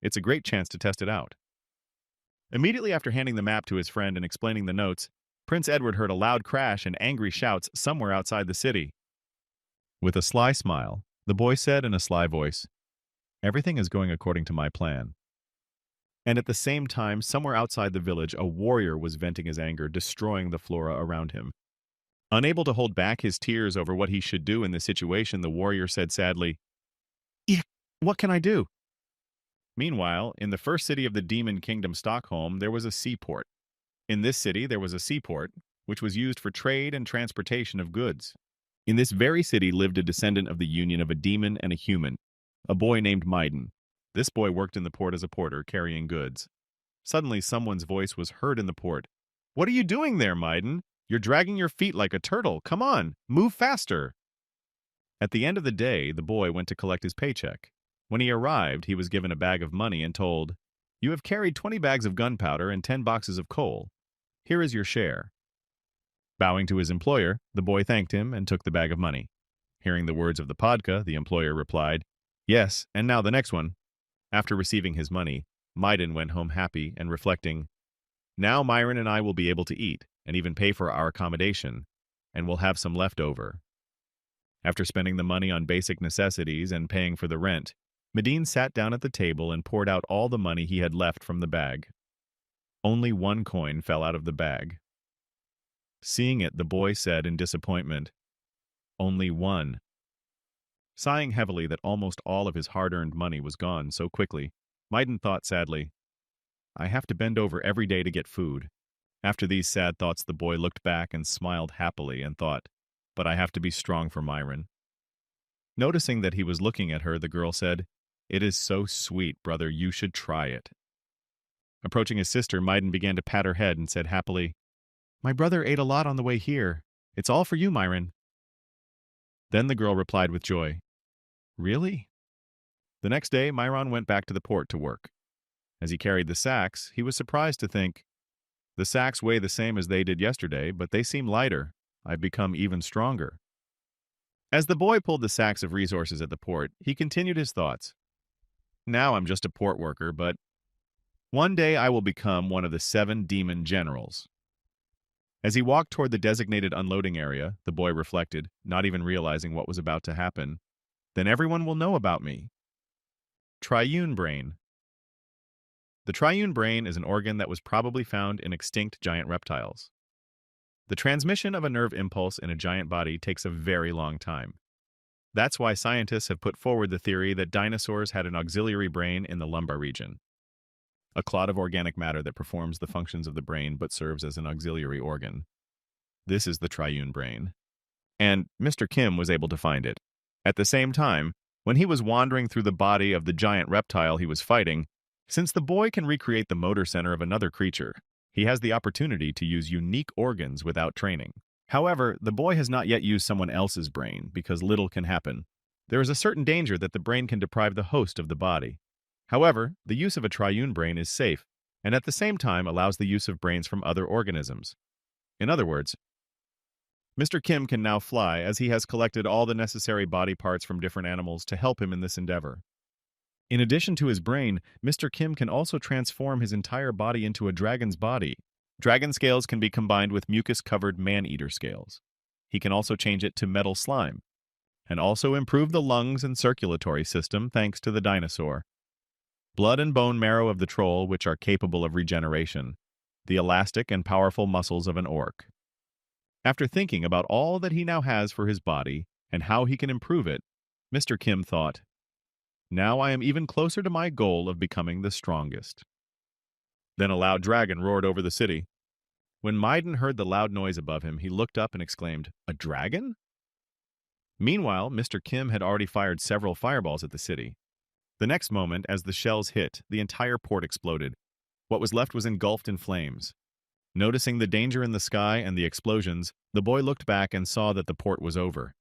It's a great chance to test it out." Immediately after handing the map to his friend and explaining the notes, Prince Edward heard a loud crash and angry shouts somewhere outside the city. With a sly smile, the boy said in a sly voice, "Everything is going according to my plan." And at the same time, somewhere outside the village, a warrior was venting his anger, destroying the flora around him. Unable to hold back his tears over what he should do in this situation, the warrior said sadly, "Eek, what can I do?" Meanwhile, in the first city of the Demon Kingdom, Stockholm, there was a seaport. In this city, there was a seaport, which was used for trade and transportation of goods. In this very city lived a descendant of the union of a demon and a human, a boy named Maiden. This boy worked in the port as a porter, carrying goods. Suddenly, someone's voice was heard in the port. "What are you doing there, Maiden? You're dragging your feet like a turtle. Come on, move faster." At the end of the day, the boy went to collect his paycheck. When he arrived, he was given a bag of money and told, "You have carried 20 bags of gunpowder and 10 boxes of coal. Here is your share." Bowing to his employer, the boy thanked him and took the bag of money. Hearing the words of the podka, the employer replied, "Yes, and now the next one." After receiving his money, Maiden went home happy and reflecting, "Now Myron and I will be able to eat and even pay for our accommodation, and we'll have some left over." After spending the money on basic necessities and paying for the rent, Medine sat down at the table and poured out all the money he had left from the bag. Only one coin fell out of the bag. Seeing it, the boy said in disappointment, "Only one." Sighing heavily that almost all of his hard-earned money was gone so quickly, Maiden thought sadly, "I have to bend over every day to get food." After these sad thoughts, the boy looked back and smiled happily and thought, "But I have to be strong for Myron." Noticing that he was looking at her, the girl said, "It is so sweet, brother, you should try it." Approaching his sister, Maiden began to pat her head and said happily, "My brother ate a lot on the way here. It's all for you, Myron." Then the girl replied with joy, Really? The next day, Myron went back to the port to work. As he carried the sacks, he was surprised to think, the sacks weigh the same as they did yesterday, but they seem lighter. I've become even stronger. As the boy pulled the sacks of resources at the port, he continued his thoughts. Now I'm just a port worker, but one day I will become one of the 7 demon generals. As he walked toward the designated unloading area, the boy reflected, not even realizing what was about to happen. Then everyone will know about me. Triune brain. The triune brain is an organ that was probably found in extinct giant reptiles. The transmission of a nerve impulse in a giant body takes a very long time. That's why scientists have put forward the theory that dinosaurs had an auxiliary brain in the lumbar region, a clot of organic matter that performs the functions of the brain but serves as an auxiliary organ. This is the triune brain. And Mr. Kim was able to find it. At the same time, when he was wandering through the body of the giant reptile he was fighting, since the boy can recreate the motor center of another creature, he has the opportunity to use unique organs without training. However, the boy has not yet used someone else's brain because little can happen. There is a certain danger that the brain can deprive the host of the body. However, the use of a triune brain is safe and at the same time allows the use of brains from other organisms. In other words, Mr. Kim can now fly as he has collected all the necessary body parts from different animals to help him in this endeavor. In addition to his brain, Mr. Kim can also transform his entire body into a dragon's body. Dragon scales can be combined with mucus-covered man-eater scales. He can also change it to metal slime, and also improve the lungs and circulatory system thanks to the dinosaur. Blood and bone marrow of the troll, which are capable of regeneration. The elastic and powerful muscles of an orc. After thinking about all that he now has for his body and how he can improve it, Mr. Kim thought, now I am even closer to my goal of becoming the strongest. Then a loud dragon roared over the city. When Maiden heard the loud noise above him, he looked up and exclaimed, a dragon? Meanwhile, Mr. Kim had already fired several fireballs at the city. The next moment, as the shells hit, the entire port exploded. What was left was engulfed in flames. Noticing the danger in the sky and the explosions, the boy looked back and saw that the port was over.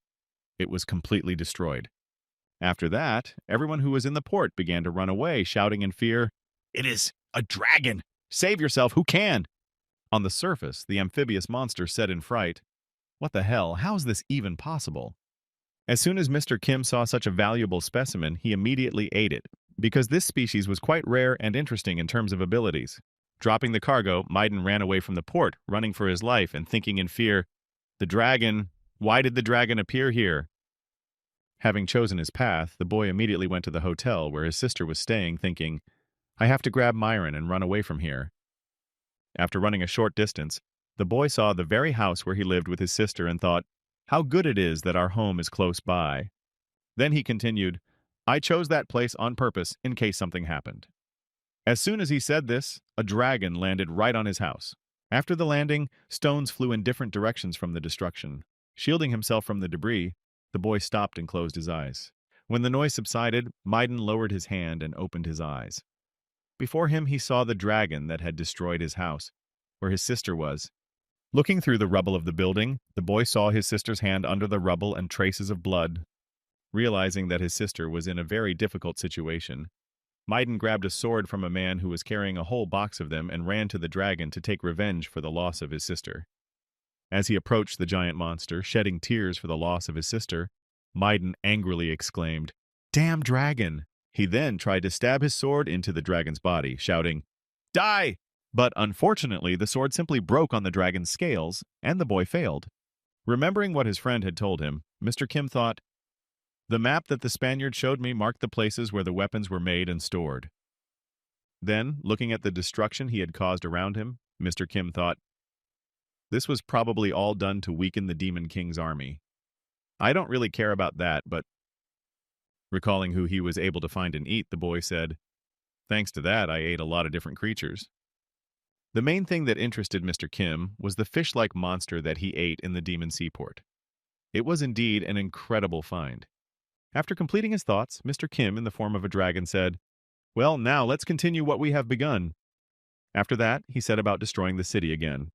It was completely destroyed. After that, everyone who was in the port began to run away, shouting in fear, "It is a dragon! Save yourself, who can?" On the surface, the amphibious monster said in fright, "What the hell? How is this even possible?" As soon as Mr. Kim saw such a valuable specimen, he immediately ate it, because this species was quite rare and interesting in terms of abilities. Dropping the cargo, Maiden ran away from the port, running for his life and thinking in fear, "The dragon! Why did the dragon appear here?" Having chosen his path, the boy immediately went to the hotel where his sister was staying, thinking, I have to grab Myron and run away from here. After running a short distance, the boy saw the very house where he lived with his sister and thought, how good it is that our home is close by. Then he continued, I chose that place on purpose in case something happened. As soon as he said this, a dragon landed right on his house. After the landing, stones flew in different directions from the destruction. Shielding himself from the debris, the boy stopped and closed his eyes. When the noise subsided, Maiden lowered his hand and opened his eyes. Before him he saw the dragon that had destroyed his house, where his sister was. Looking through the rubble of the building, the boy saw his sister's hand under the rubble and traces of blood. Realizing that his sister was in a very difficult situation, Maiden grabbed a sword from a man who was carrying a whole box of them and ran to the dragon to take revenge for the loss of his sister. As he approached the giant monster, shedding tears for the loss of his sister, Maiden angrily exclaimed, Damn dragon! He then tried to stab his sword into the dragon's body, shouting, Die! But unfortunately, the sword simply broke on the dragon's scales, and the boy failed. Remembering what his friend had told him, Mr. Kim thought, The map that the Spaniard showed me marked the places where the weapons were made and stored. Then, looking at the destruction he had caused around him, Mr. Kim thought, This was probably all done to weaken the Demon King's army. I don't really care about that, but... Recalling who he was able to find and eat, the boy said, Thanks to that, I ate a lot of different creatures. The main thing that interested Mr. Kim was the fish-like monster that he ate in the Demon Seaport. It was indeed an incredible find. After completing his thoughts, Mr. Kim, in the form of a dragon, said, Well, now let's continue what we have begun. After that, he set about destroying the city again.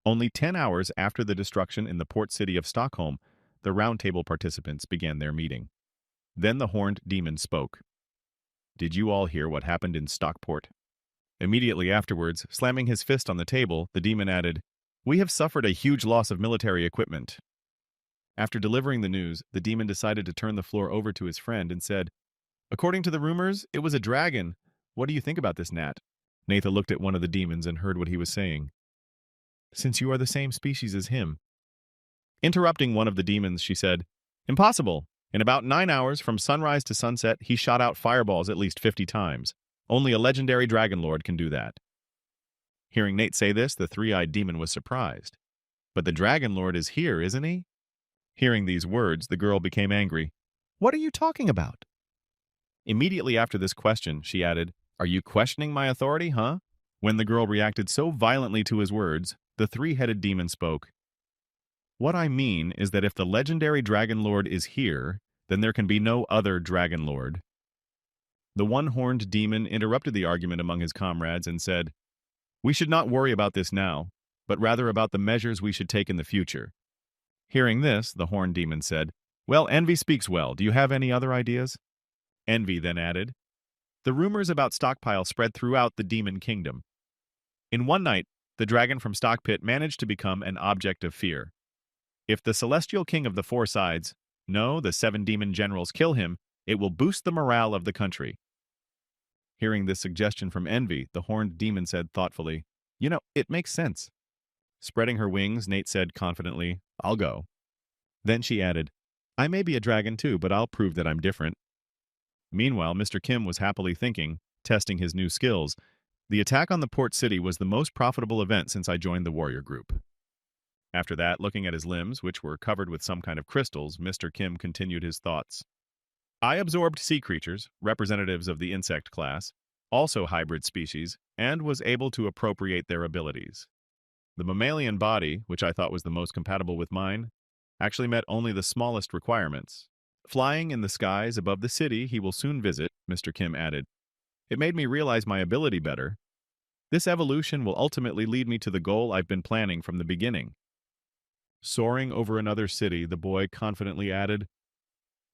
Only 10 hours after the destruction in the port city of Stockholm, the Round Table participants began their meeting. Then the horned demon spoke. Did you all hear what happened in Stockport? Immediately afterwards, slamming his fist on the table, the demon added, We have suffered a huge loss of military equipment. After delivering the news, the demon decided to turn the floor over to his friend and said, According to the rumors, it was a dragon. What do you think about this, Nat? Natha looked at one of the demons and heard what he was saying. Since you are the same species as him. Interrupting one of the demons, she said, Impossible. In about 9 hours, from sunrise to sunset, he shot out fireballs at least 50 times. Only a legendary dragon lord can do that. Hearing Nate say this, the three-eyed demon was surprised. But the dragon lord is here, isn't he? Hearing these words, the girl became angry. What are you talking about? Immediately after this question, she added, Are you questioning my authority, huh? When the girl reacted so violently to his words, the three-headed demon spoke. What I mean is that if the legendary dragon lord is here, then there can be no other dragon lord. The one-horned demon interrupted the argument among his comrades and said, We should not worry about this now, but rather about the measures we should take in the future. Hearing this, the horned demon said, Well, Envy speaks well. Do you have any other ideas? Envy then added, The rumors about Stockpile spread throughout the demon kingdom. In one night, the dragon from Stockpit managed to become an object of fear. If the celestial king of the four sides, no, the 7 demon generals kill him, it will boost the morale of the country. Hearing this suggestion from Envy, the horned demon said thoughtfully, It makes sense. Spreading her wings, Nate said confidently, I'll go. Then she added, I may be a dragon too, but I'll prove that I'm different. Meanwhile, Mr. Kim was happily thinking, testing his new skills, the attack on the port city was the most profitable event since I joined the warrior group. After that, looking at his limbs, which were covered with some kind of crystals, Mr. Kim continued his thoughts. I absorbed sea creatures, representatives of the insect class, also hybrid species, and was able to appropriate their abilities. The mammalian body, which I thought was the most compatible with mine, actually met only the smallest requirements. Flying in the skies above the city he will soon visit, Mr. Kim added. It made me realize my ability better. This evolution will ultimately lead me to the goal I've been planning from the beginning. Soaring over another city, the boy confidently added,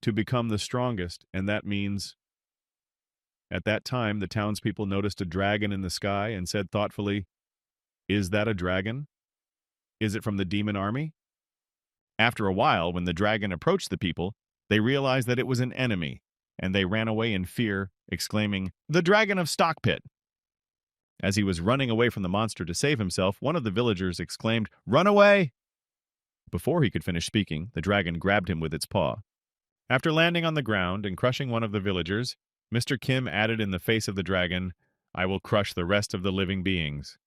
To become the strongest, and that means... At that time, the townspeople noticed a dragon in the sky and said thoughtfully, Is that a dragon? Is it from the demon army? After a while, when the dragon approached the people, they realized that it was an enemy, and they ran away in fear, exclaiming, The dragon of Stockpit! As he was running away from the monster to save himself, one of the villagers exclaimed, Run away! Before he could finish speaking, the dragon grabbed him with its paw. After landing on the ground and crushing one of the villagers, Mr. Kim added in the face of the dragon, I will crush the rest of the living beings.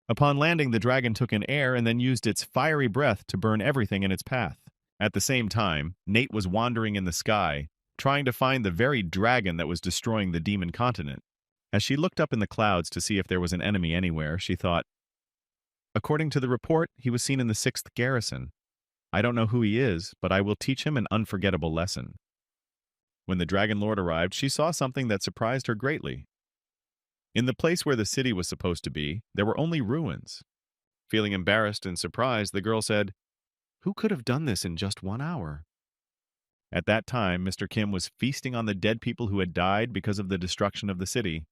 Upon landing, the dragon took in air and then used its fiery breath to burn everything in its path. At the same time, Nate was wandering in the sky, trying to find the very dragon that was destroying the demon continent. As she looked up in the clouds to see if there was an enemy anywhere, she thought, According to the report, he was seen in the 6th garrison. I don't know who he is, but I will teach him an unforgettable lesson. When the Dragon Lord arrived, she saw something that surprised her greatly. In the place where the city was supposed to be, there were only ruins. Feeling embarrassed and surprised, the girl said, Who could have done this in just 1 hour? At that time, Mr. Kim was feasting on the dead people who had died because of the destruction of the city.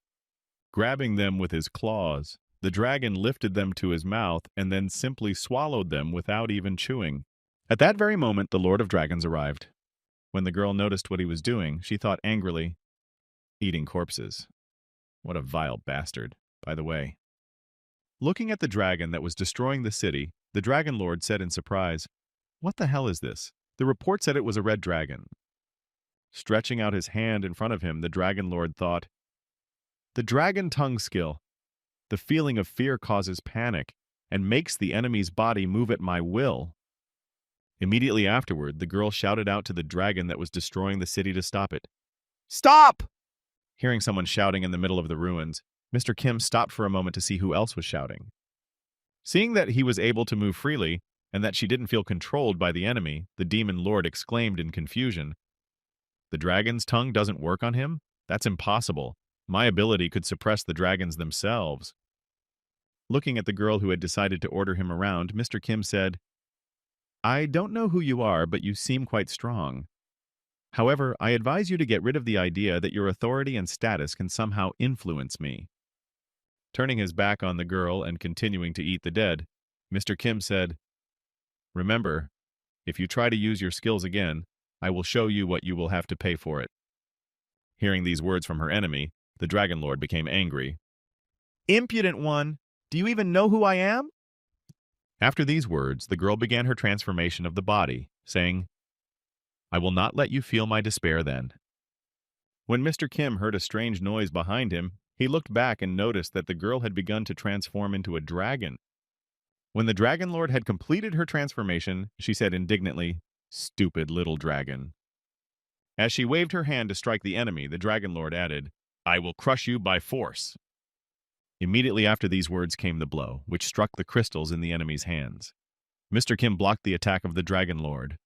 Grabbing them with his claws, the dragon lifted them to his mouth and then simply swallowed them without even chewing. At that very moment, the Lord of Dragons arrived. When the girl noticed what he was doing, she thought angrily, Eating corpses. What a vile bastard, by the way. Looking at the dragon that was destroying the city, the Dragon Lord said in surprise, What the hell is this? The report said it was a red dragon. Stretching out his hand in front of him, the Dragon Lord thought, The dragon tongue skill. The feeling of fear causes panic and makes the enemy's body move at my will. Immediately afterward, the girl shouted out to the dragon that was destroying the city to stop it. Stop! Hearing someone shouting in the middle of the ruins, Mr. Kim stopped for a moment to see who else was shouting. Seeing that he was able to move freely, and that she didn't feel controlled by the enemy, the demon lord exclaimed in confusion, The dragon's tongue doesn't work on him? That's impossible. My ability could suppress the dragons themselves. Looking at the girl who had decided to order him around, Mr. Kim said, I don't know who you are, but you seem quite strong. However, I advise you to get rid of the idea that your authority and status can somehow influence me." Turning his back on the girl and continuing to eat the dead, Mr. Kim said, "Remember, if you try to use your skills again, I will show you what you will have to pay for it." Hearing these words from her enemy, the Dragon Lord became angry. "Impudent one! Do you even know who I am?" After these words, the girl began her transformation of the body, saying, "I will not let you feel my despair then." When Mr. Kim heard a strange noise behind him, he looked back and noticed that the girl had begun to transform into a dragon. When the Dragon Lord had completed her transformation, she said indignantly, "Stupid little dragon." As she waved her hand to strike the enemy, the Dragon Lord added, "I will crush you by force." Immediately after these words came the blow, which struck the crystals in the enemy's hands. Mr. Kim blocked the attack of the Dragon Lord.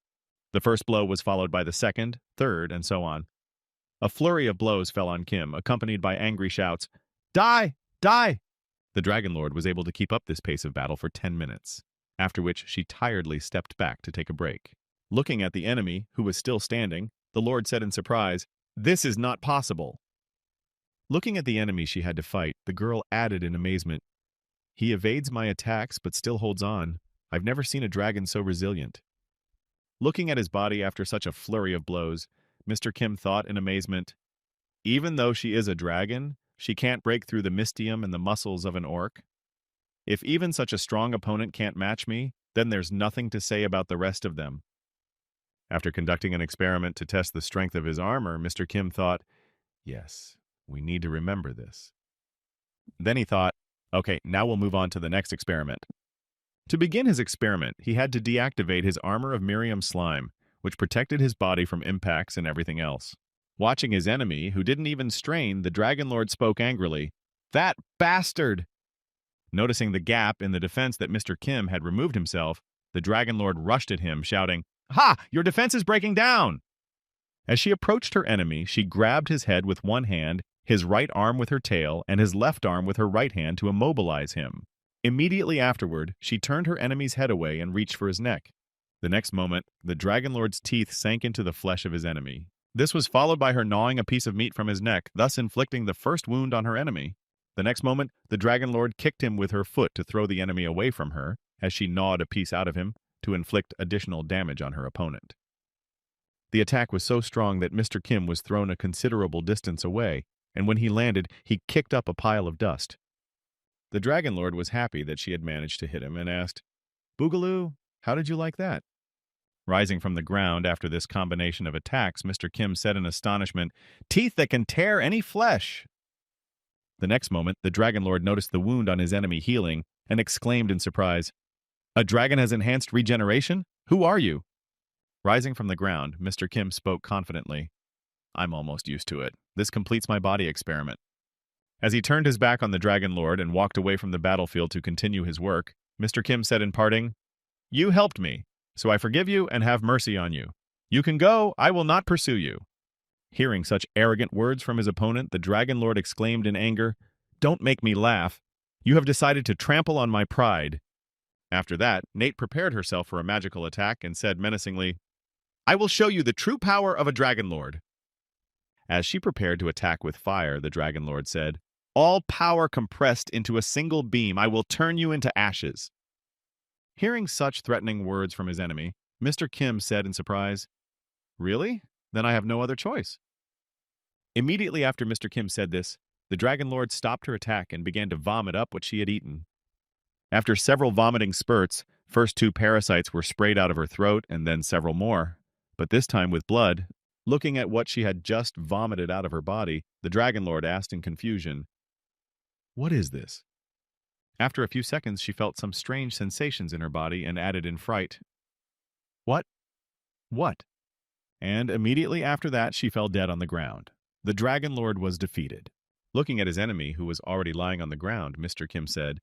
The first blow was followed by the second, third, and so on. A flurry of blows fell on Kim, accompanied by angry shouts, "Die! Die!" The Dragon Lord was able to keep up this pace of battle for 10 minutes, after which she tiredly stepped back to take a break. Looking at the enemy, who was still standing, the Lord said in surprise, "This is not possible." Looking at the enemy she had to fight, the girl added in amazement, "He evades my attacks but still holds on. I've never seen a dragon so resilient." Looking at his body after such a flurry of blows, Mr. Kim thought in amazement, "Even though she is a dragon, she can't break through the mystium and the muscles of an orc. If even such a strong opponent can't match me, then there's nothing to say about the rest of them." After conducting an experiment to test the strength of his armor, Mr. Kim thought, "Yes, we need to remember this." Then he thought, "Okay, now we'll move on to the next experiment." To begin his experiment, he had to deactivate his armor of Miriam slime, which protected his body from impacts and everything else. Watching his enemy, who didn't even strain, the Dragon Lord spoke angrily, "That bastard!" Noticing the gap in the defense that Mr. Kim had removed himself, the Dragon Lord rushed at him, shouting, "Ha! Your defense is breaking down!" As she approached her enemy, she grabbed his head with one hand, his right arm with her tail, and his left arm with her right hand to immobilize him. Immediately afterward, she turned her enemy's head away and reached for his neck. The next moment, the Dragon Lord's teeth sank into the flesh of his enemy. This was followed by her gnawing a piece of meat from his neck, thus inflicting the first wound on her enemy. The next moment, the Dragon Lord kicked him with her foot to throw the enemy away from her, as she gnawed a piece out of him to inflict additional damage on her opponent. The attack was so strong that Mr. Kim was thrown a considerable distance away, and when he landed, he kicked up a pile of dust. The Dragon Lord was happy that she had managed to hit him and asked, "Boogaloo, how did you like that?" Rising from the ground after this combination of attacks, Mr. Kim said in astonishment, "Teeth that can tear any flesh!" The next moment, the Dragon Lord noticed the wound on his enemy healing and exclaimed in surprise, "A dragon has enhanced regeneration? Who are you?" Rising from the ground, Mr. Kim spoke confidently, "I'm almost used to it. This completes my body experiment." As he turned his back on the Dragon Lord and walked away from the battlefield to continue his work, Mr. Kim said in parting, "You helped me, so I forgive you and have mercy on you. You can go, I will not pursue you." Hearing such arrogant words from his opponent, the Dragon Lord exclaimed in anger, "Don't make me laugh. You have decided to trample on my pride." After that, Nate prepared herself for a magical attack and said menacingly, "I will show you the true power of a Dragon Lord." As she prepared to attack with fire, the Dragon Lord said, "All power compressed into a single beam, I will turn you into ashes." Hearing such threatening words from his enemy, Mr. Kim said in surprise, "Really? Then I have no other choice." Immediately after Mr. Kim said this, the Dragon Lord stopped her attack and began to vomit up what she had eaten. After several vomiting spurts, first 2 parasites were sprayed out of her throat and then several more, but this time with blood. Looking at what she had just vomited out of her body, the Dragon Lord asked in confusion, "What is this?" After a few seconds, she felt some strange sensations in her body and added in fright, "What? What?" And immediately after that, she fell dead on the ground. The Dragon Lord was defeated. Looking at his enemy, who was already lying on the ground, Mr. Kim said,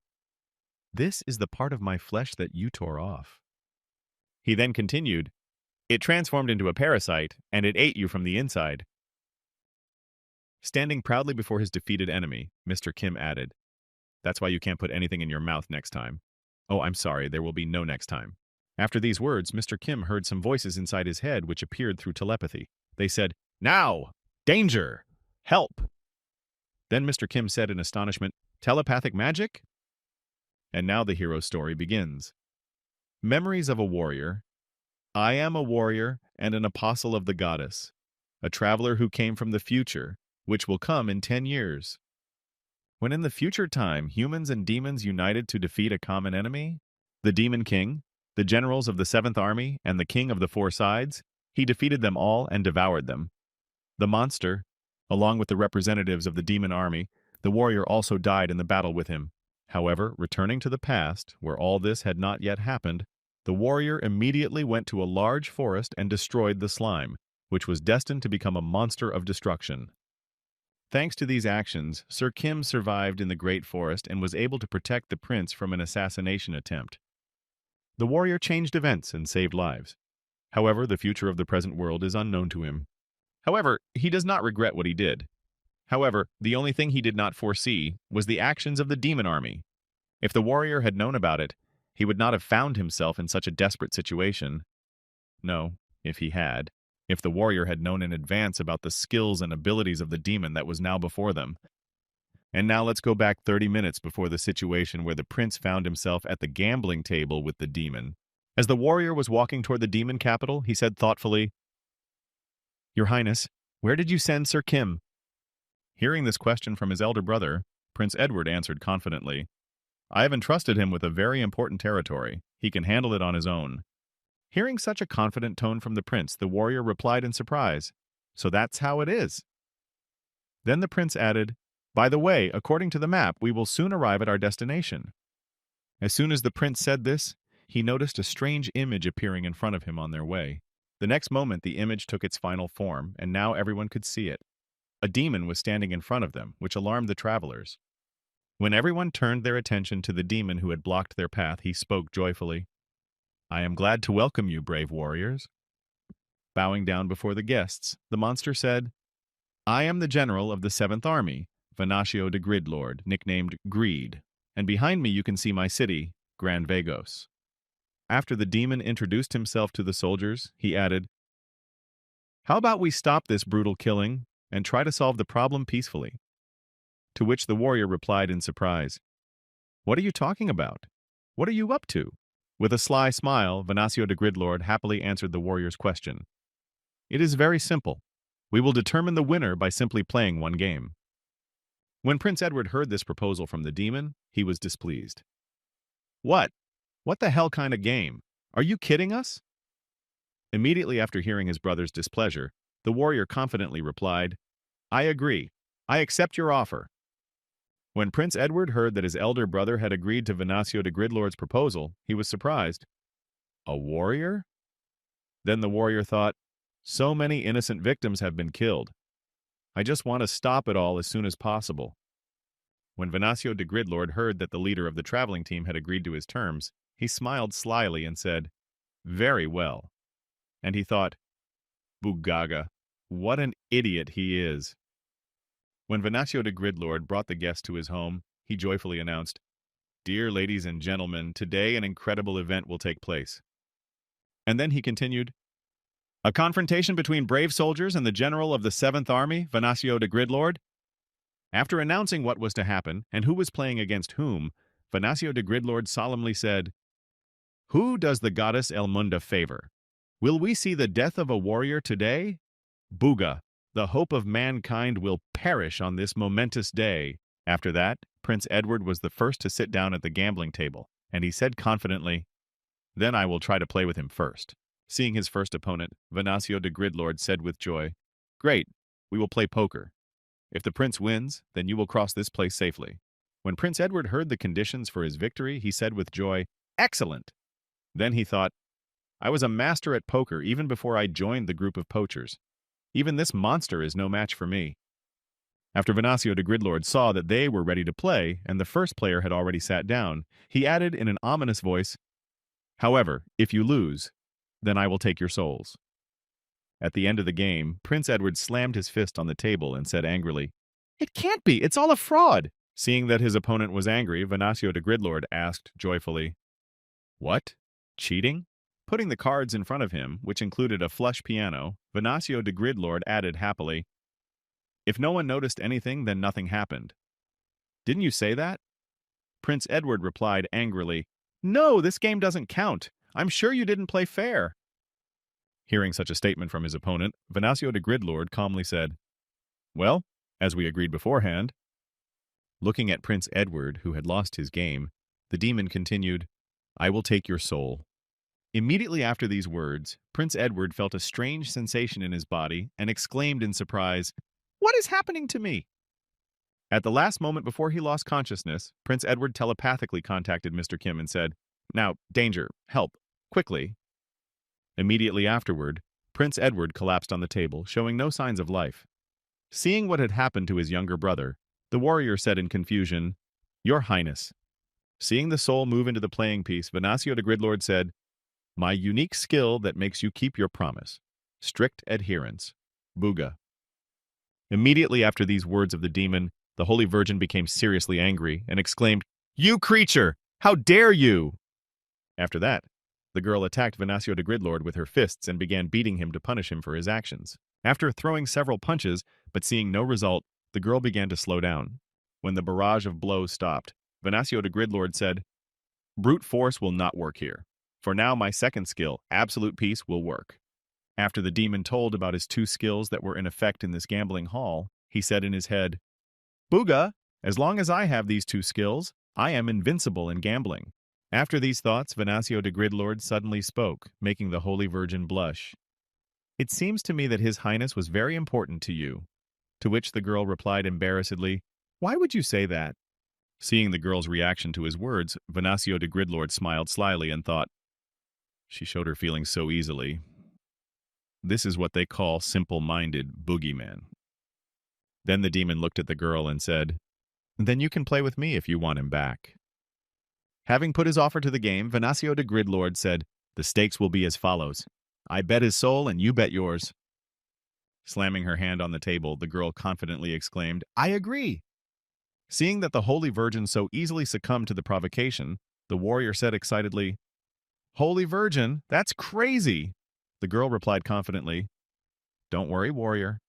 "This is the part of my flesh that you tore off." He then continued, "It transformed into a parasite, and it ate you from the inside." Standing proudly before his defeated enemy, Mr. Kim added, "That's why you can't put anything in your mouth next time. Oh, I'm sorry, there will be no next time." After these words, Mr. Kim heard some voices inside his head which appeared through telepathy. They said, "Now! Danger! Help!" Then Mr. Kim said in astonishment, "Telepathic magic?" And now the hero's story begins. Memories of a warrior. I am a warrior and an apostle of the goddess, a traveler who came from the future, which will come in 10 years. When in the future time humans and demons united to defeat a common enemy, the Demon King, the generals of the Seventh Army, and the King of the Four Sides, he defeated them all and devoured them. The monster, along with the representatives of the demon army, the warrior also died in the battle with him. However, returning to the past, where all this had not yet happened, the warrior immediately went to a large forest and destroyed the slime, which was destined to become a monster of destruction. Thanks to these actions, Sir Kim survived in the Great Forest and was able to protect the prince from an assassination attempt. The warrior changed events and saved lives. However, the future of the present world is unknown to him. However, he does not regret what he did. However, the only thing he did not foresee was the actions of the demon army. If the warrior had known about it, he would not have found himself in such a desperate situation. No, if he had. If the warrior had known in advance about the skills and abilities of the demon that was now before them. And now let's go back 30 minutes before the situation where the prince found himself at the gambling table with the demon. As the warrior was walking toward the demon capital, he said thoughtfully, "Your Highness, where did you send Sir Kim?" Hearing this question from his elder brother, Prince Edward answered confidently, "I have entrusted him with a very important territory. He can handle it on his own." Hearing such a confident tone from the prince, the warrior replied in surprise, "So that's how it is." Then the prince added, "By the way, according to the map, we will soon arrive at our destination." As soon as the prince said this, he noticed a strange image appearing in front of him on their way. The next moment, the image took its final form, and now everyone could see it. A demon was standing in front of them, which alarmed the travelers. When everyone turned their attention to the demon who had blocked their path, he spoke joyfully, "I am glad to welcome you, brave warriors." Bowing down before the guests, the monster said, "I am the general of the Seventh Army, Venatio de Gridlord, nicknamed Greed, and behind me you can see my city, Grand Vagos." After the demon introduced himself to the soldiers, he added, "How about we stop this brutal killing and try to solve the problem peacefully?" To which the warrior replied in surprise, "What are you talking about? What are you up to?" With a sly smile, Venatio de Gridlord happily answered the warrior's question. "It is very simple. We will determine the winner by simply playing one game." When Prince Edward heard this proposal from the demon, he was displeased. "What? What the hell kind of game? Are you kidding us?" Immediately after hearing his brother's displeasure, the warrior confidently replied, "I agree. I accept your offer." When Prince Edward heard that his elder brother had agreed to Venatio de Gridlord's proposal, he was surprised. A warrior? Then the warrior thought, "So many innocent victims have been killed. I just want to stop it all as soon as possible." When Venatio de Gridlord heard that the leader of the traveling team had agreed to his terms, he smiled slyly and said, "Very well." And he thought, "Bugaga, what an idiot he is." When Venatio de Gridlord brought the guest to his home, he joyfully announced, "Dear ladies and gentlemen, today an incredible event will take place." And then he continued, "A confrontation between brave soldiers and the general of the Seventh Army, Venatio de Gridlord." After announcing what was to happen and who was playing against whom, Venatio de Gridlord solemnly said, "Who does the goddess Elmunda favor? Will we see the death of a warrior today? Buga, the hope of mankind will perish on this momentous day." After that, Prince Edward was the first to sit down at the gambling table, and he said confidently, "Then I will try to play with him first." Seeing his first opponent, Venatio de Gridlord said with joy, "Great, we will play poker. If the prince wins, then you will cross this place safely." When Prince Edward heard the conditions for his victory, he said with joy, "Excellent!" Then he thought, "I was a master at poker even before I joined the group of poachers. Even this monster is no match for me." After Venatio de Gridlord saw that they were ready to play, and the first player had already sat down, he added in an ominous voice, "However, if you lose, then I will take your souls." At the end of the game, Prince Edward slammed his fist on the table and said angrily, "It can't be! It's all a fraud!" Seeing that his opponent was angry, Venatio de Gridlord asked joyfully, "What? Cheating? Putting the cards in front of him, which included a flush piano, Venancio de Gridlord added happily, "If no one noticed anything, then nothing happened." "Didn't you say that?" Prince Edward replied angrily, "No, this game doesn't count. I'm sure you didn't play fair." Hearing such a statement from his opponent, Venancio de Gridlord calmly said, "Well, as we agreed beforehand." Looking at Prince Edward, who had lost his game, the demon continued, "I will take your soul." Immediately after these words, Prince Edward felt a strange sensation in his body and exclaimed in surprise, "What is happening to me?" At the last moment before he lost consciousness, Prince Edward telepathically contacted Mr. Kim and said, "Now, danger, help, quickly." Immediately afterward, Prince Edward collapsed on the table, showing no signs of life. Seeing what had happened to his younger brother, the warrior said in confusion, "Your Highness." Seeing the soul move into the playing piece, Venancio de Gridlord said, "My unique skill that makes you keep your promise. Strict adherence. Booga." Immediately after these words of the demon, the Holy Virgin became seriously angry and exclaimed, "You creature! How dare you!" After that, the girl attacked Venancio de Gridlord with her fists and began beating him to punish him for his actions. After throwing several punches, but seeing no result, the girl began to slow down. When the barrage of blows stopped, Venancio de Gridlord said, "Brute force will not work here. For now my second skill, absolute peace, will work." After the demon told about his two skills that were in effect in this gambling hall, he said in his head, "Booga, as long as I have these two skills, I am invincible in gambling." After these thoughts, Venancio de Gridlord suddenly spoke, making the Holy Virgin blush. "It seems to me that His Highness was very important to you." To which the girl replied embarrassedly, "Why would you say that?" Seeing the girl's reaction to his words, Venancio de Gridlord smiled slyly and thought, "She showed her feelings so easily. This is what they call simple-minded boogeyman." Then the demon looked at the girl and said, "Then you can play with me if you want him back." Having put his offer to the game, Venancio de Gridlord said, "The stakes will be as follows. I bet his soul and you bet yours." Slamming her hand on the table, the girl confidently exclaimed, "I agree." Seeing that the Holy Virgin so easily succumbed to the provocation, the warrior said excitedly, "Holy Virgin, that's crazy." The girl replied confidently, "Don't worry, warrior."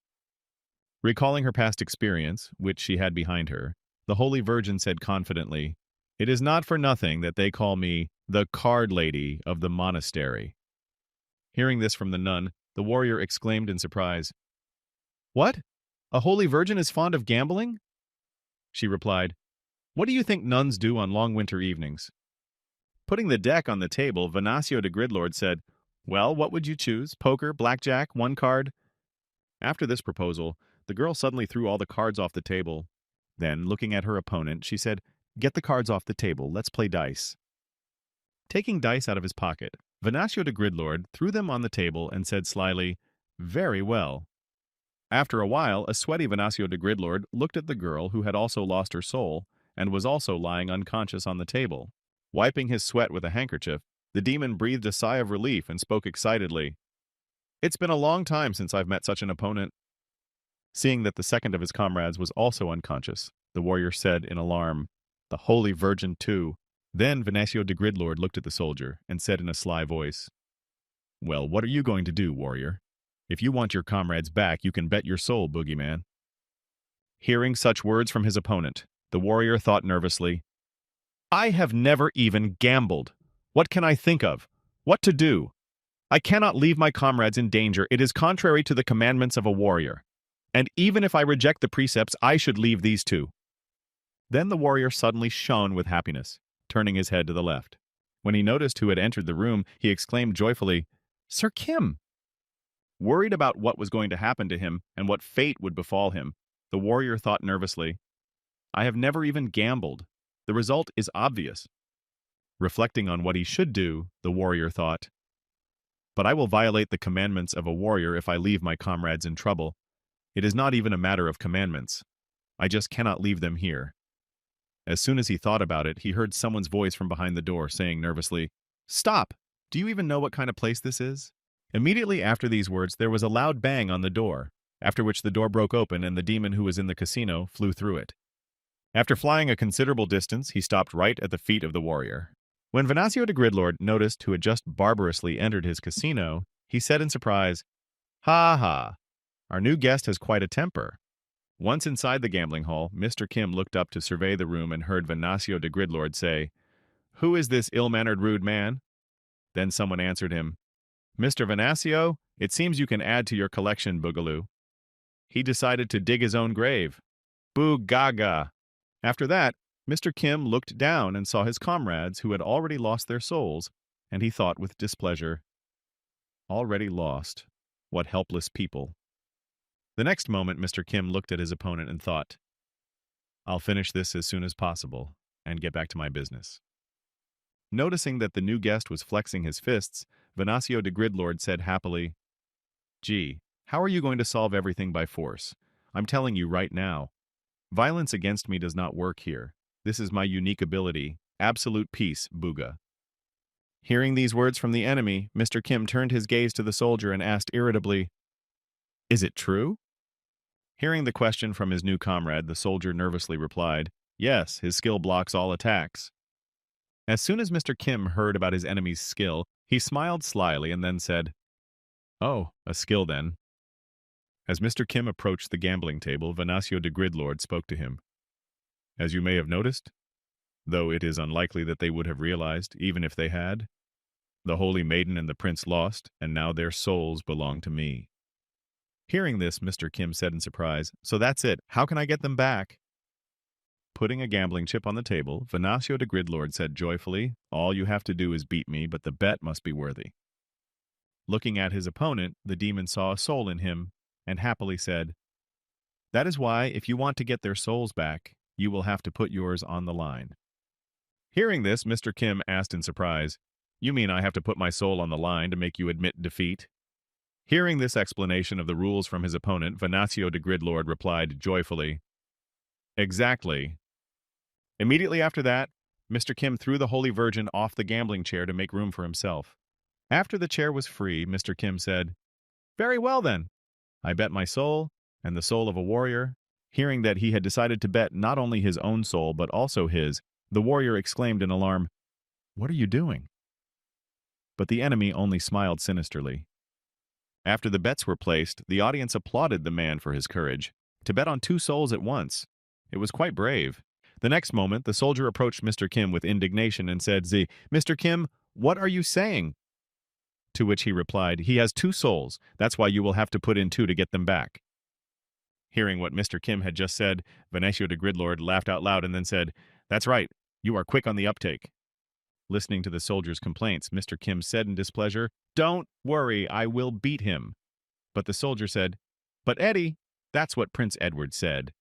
Recalling her past experience, which she had behind her, the Holy Virgin said confidently, "It is not for nothing that they call me the card lady of the monastery." Hearing this from the nun, the warrior exclaimed in surprise, "What? A Holy Virgin is fond of gambling?" She replied, "What do you think nuns do on long winter evenings?" Putting the deck on the table, Venancio de Gridlord said, "Well, what would you choose? Poker, blackjack, one card?" After this proposal, the girl suddenly threw all the cards off the table. Then, looking at her opponent, she said, "Get the cards off the table. Let's play dice." Taking dice out of his pocket, Venancio de Gridlord threw them on the table and said slyly, "Very well." After a while, a sweaty Venancio de Gridlord looked at the girl who had also lost her soul and was also lying unconscious on the table. Wiping his sweat with a handkerchief, the demon breathed a sigh of relief and spoke excitedly, "It's been a long time since I've met such an opponent." Seeing that the second of his comrades was also unconscious, the warrior said in alarm, "The Holy Virgin too." Then Venancio de Gridlord looked at the soldier and said in a sly voice, "Well, what are you going to do, warrior? If you want your comrades back, you can bet your soul, boogeyman." Hearing such words from his opponent, the warrior thought nervously, "I have never even gambled. What can I think of? What to do? I cannot leave my comrades in danger. It is contrary to the commandments of a warrior. And even if I reject the precepts, I should leave these two." Then the warrior suddenly shone with happiness, turning his head to the left. When he noticed who had entered the room, he exclaimed joyfully, "Sir Kim!" Worried about what was going to happen to him and what fate would befall him, the warrior thought nervously, "I have never even gambled. The result is obvious." Reflecting on what he should do, the warrior thought, "But I will violate the commandments of a warrior if I leave my comrades in trouble. It is not even a matter of commandments. I just cannot leave them here." As soon as he thought about it, he heard someone's voice from behind the door saying nervously, "Stop! Do you even know what kind of place this is?" Immediately after these words, there was a loud bang on the door, after which the door broke open and the demon who was in the casino flew through it. After flying a considerable distance, he stopped right at the feet of the warrior. When Venancio de Gridlord noticed who had just barbarously entered his casino, he said in surprise, "Ha ha, our new guest has quite a temper." Once inside the gambling hall, Mr. Kim looked up to survey the room and heard Venancio de Gridlord say, "Who is this ill-mannered rude man?" Then someone answered him, "Mr. Venancio, it seems you can add to your collection, Boogaloo." He decided to dig his own grave. Boo gaga. After that, Mr. Kim looked down and saw his comrades who had already lost their souls, and he thought with displeasure, "Already lost. What helpless people." The next moment, Mr. Kim looked at his opponent and thought, "I'll finish this as soon as possible and get back to my business." Noticing that the new guest was flexing his fists, Venancio de Gridlord said happily, "Gee, how are you going to solve everything by force? I'm telling you right now. Violence against me does not work here. This is my unique ability, absolute peace, Booga." Hearing these words from the enemy, Mr. Kim turned his gaze to the soldier and asked irritably, "Is it true?" Hearing the question from his new comrade, the soldier nervously replied, "Yes, his skill blocks all attacks." As soon as Mr. Kim heard about his enemy's skill, he smiled slyly and then said, "Oh, a skill then." As Mr. Kim approached the gambling table, Venancio de Gridlord spoke to him. "As you may have noticed, though it is unlikely that they would have realized, even if they had, the Holy Maiden and the Prince lost, and now their souls belong to me." Hearing this, Mr. Kim said in surprise, "So that's it. How can I get them back?" Putting a gambling chip on the table, Venancio de Gridlord said joyfully, "All you have to do is beat me, but the bet must be worthy." Looking at his opponent, the demon saw a soul in him, and happily said, "That is why, if you want to get their souls back, you will have to put yours on the line." Hearing this, Mr. Kim asked in surprise, "You mean I have to put my soul on the line to make you admit defeat?" Hearing this explanation of the rules from his opponent, Venancio de Gridlord replied joyfully, "Exactly." Immediately after that, Mr. Kim threw the Holy Virgin off the gambling chair to make room for himself. After the chair was free, Mr. Kim said, "Very well then. I bet my soul and the soul of a warrior." Hearing that he had decided to bet not only his own soul but also his, the warrior exclaimed in alarm, "What are you doing?" But the enemy only smiled sinisterly. After the bets were placed, the audience applauded the man for his courage. To bet on two souls at once. It was quite brave. The next moment, the soldier approached Mr. Kim with indignation and said, "Mr. Kim, what are you saying?" To which he replied, "He has two souls. That's why you will have to put in two to get them back." Hearing what Mr. Kim had just said, Venancio de Gridlord laughed out loud and then said, "That's right. You are quick on the uptake." Listening to the soldier's complaints, Mr. Kim said in displeasure, "Don't worry, I will beat him." But the soldier said, "But Eddie, that's what Prince Edward said."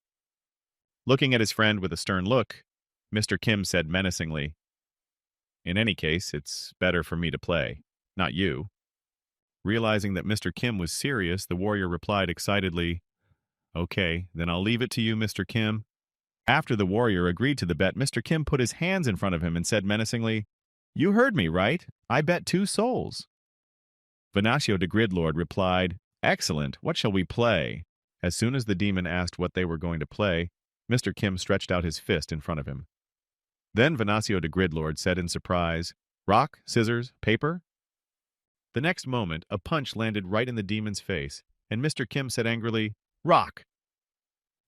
Looking at his friend with a stern look, Mr. Kim said menacingly, "In any case, it's better for me to play, not you." Realizing that Mr. Kim was serious, the warrior replied excitedly, "Okay, then I'll leave it to you, Mr. Kim." After the warrior agreed to the bet, Mr. Kim put his hands in front of him and said menacingly, "You heard me, right? I bet two souls." Venancio de Gridlord replied, "Excellent, what shall we play?" As soon as the demon asked what they were going to play, Mr. Kim stretched out his fist in front of him. Then Venancio de Gridlord said in surprise, "Rock, scissors, paper?" The next moment, a punch landed right in the demon's face, and Mr. Kim said angrily, "Rock!"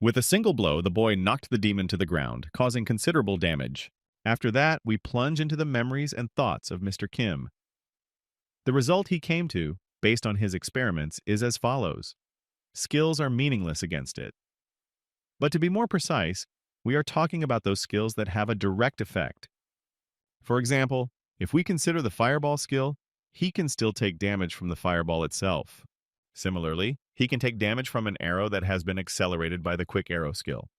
With a single blow, the boy knocked the demon to the ground, causing considerable damage. After that, we plunge into the memories and thoughts of Mr. Kim. The result he came to, based on his experiments, is as follows. Skills are meaningless against it. But to be more precise, we are talking about those skills that have a direct effect. For example, if we consider the fireball skill, he can still take damage from the fireball itself. Similarly, he can take damage from an arrow that has been accelerated by the quick arrow skill.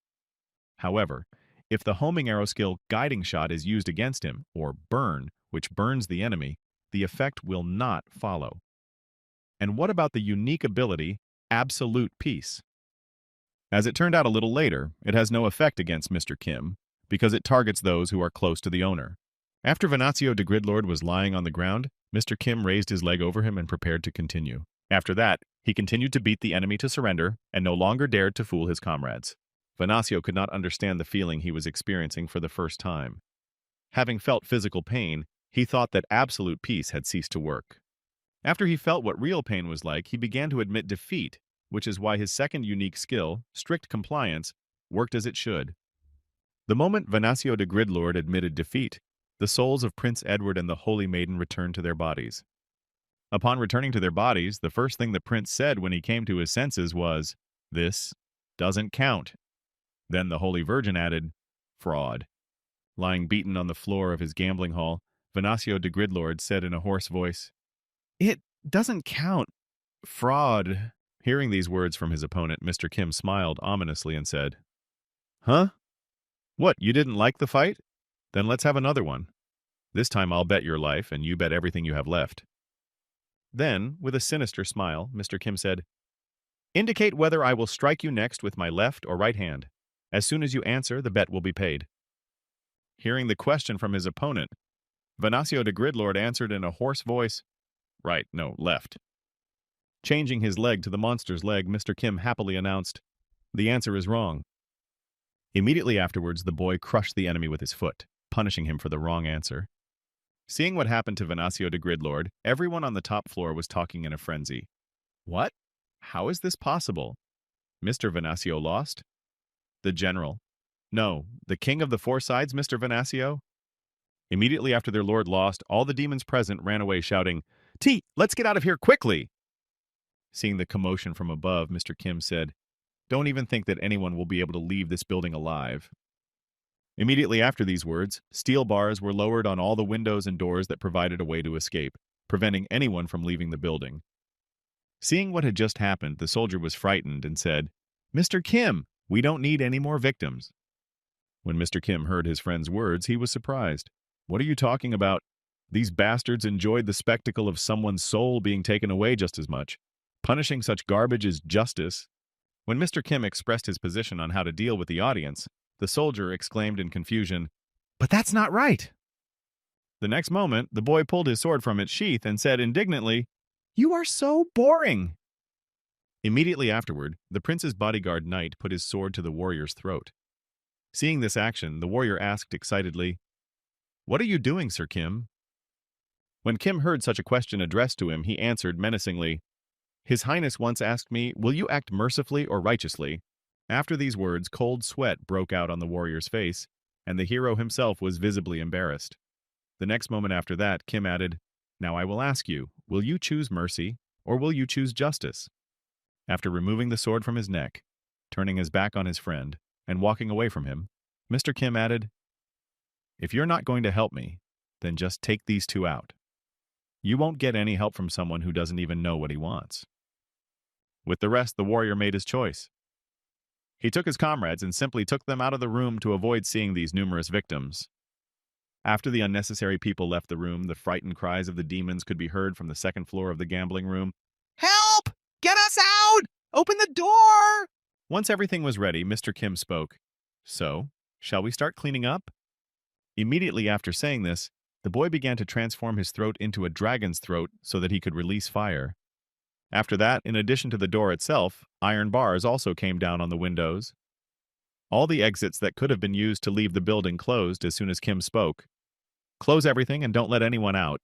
However, if the homing arrow skill guiding shot is used against him, or burn, which burns the enemy, the effect will not follow. And what about the unique ability, absolute peace? As it turned out a little later, it has no effect against Mr. Kim, because it targets those who are close to the owner. After Venancio de Gridlord was lying on the ground, Mr. Kim raised his leg over him and prepared to continue. After that, he continued to beat the enemy to surrender and no longer dared to fool his comrades. Venancio could not understand the feeling he was experiencing for the first time. Having felt physical pain, he thought that absolute peace had ceased to work. After he felt what real pain was like, he began to admit defeat, which is why his second unique skill, strict compliance, worked as it should. The moment Venancio de Gridlord admitted defeat, the souls of Prince Edward and the Holy Maiden returned to their bodies. Upon returning to their bodies, the first thing the prince said when he came to his senses was, "This doesn't count." Then the Holy Virgin added, "Fraud." Lying beaten on the floor of his gambling hall, Venancio de Gridlord said in a hoarse voice, "It doesn't count. Fraud." Hearing these words from his opponent, Mr. Kim smiled ominously and said, "Huh? What, you didn't like the fight? Then let's have another one. This time I'll bet your life, and you bet everything you have left." Then, with a sinister smile, Mr. Kim said, "Indicate whether I will strike you next with my left or right hand. As soon as you answer, the bet will be paid." Hearing the question from his opponent, Venancio de Gridlord answered in a hoarse voice, "Right, no, left." Changing his leg to the monster's leg, Mr. Kim happily announced, "The answer is wrong." Immediately afterwards, the boy crushed the enemy with his foot, punishing him for the wrong answer. Seeing what happened to Venancio de Gridlord, everyone on the top floor was talking in a frenzy. What? How is this possible? Mr. Venancio lost? The general. No, the king of the four sides, Mr. Venancio? Immediately after their lord lost, all the demons present ran away shouting, "T, let's get out of here quickly!" Seeing the commotion from above, Mr. Kim said, "Don't even think that anyone will be able to leave this building alive." Immediately after these words, steel bars were lowered on all the windows and doors that provided a way to escape, preventing anyone from leaving the building. Seeing what had just happened, the soldier was frightened and said, "Mr. Kim, we don't need any more victims." When Mr. Kim heard his friend's words, he was surprised. "What are you talking about? These bastards enjoyed the spectacle of someone's soul being taken away just as much. Punishing such garbage is justice." When Mr. Kim expressed his position on how to deal with the audience, the soldier exclaimed in confusion, "But that's not right!" The next moment, the boy pulled his sword from its sheath and said indignantly, "You are so boring!" Immediately afterward, the prince's bodyguard knight put his sword to the warrior's throat. Seeing this action, the warrior asked excitedly, "What are you doing, Sir Kim?" When Kim heard such a question addressed to him, he answered menacingly, "His Highness once asked me, 'Will you act mercifully or righteously?'" After these words, cold sweat broke out on the warrior's face, and the hero himself was visibly embarrassed. The next moment after that, Kim added, "Now I will ask you, will you choose mercy, or will you choose justice?" After removing the sword from his neck, turning his back on his friend, and walking away from him, Mr. Kim added, "If you're not going to help me, then just take these two out. You won't get any help from someone who doesn't even know what he wants." With the rest, the warrior made his choice. He took his comrades and simply took them out of the room to avoid seeing these numerous victims. After the unnecessary people left the room, the frightened cries of the demons could be heard from the second floor of the gambling room. "Help! Get us out! Open the door!" Once everything was ready, Mr. Kim spoke. "So, shall we start cleaning up?" Immediately after saying this, the boy began to transform his throat into a dragon's throat so that he could release fire. After that, in addition to the door itself, iron bars also came down on the windows. All the exits that could have been used to leave the building closed as soon as Kim spoke. "Close everything and don't let anyone out."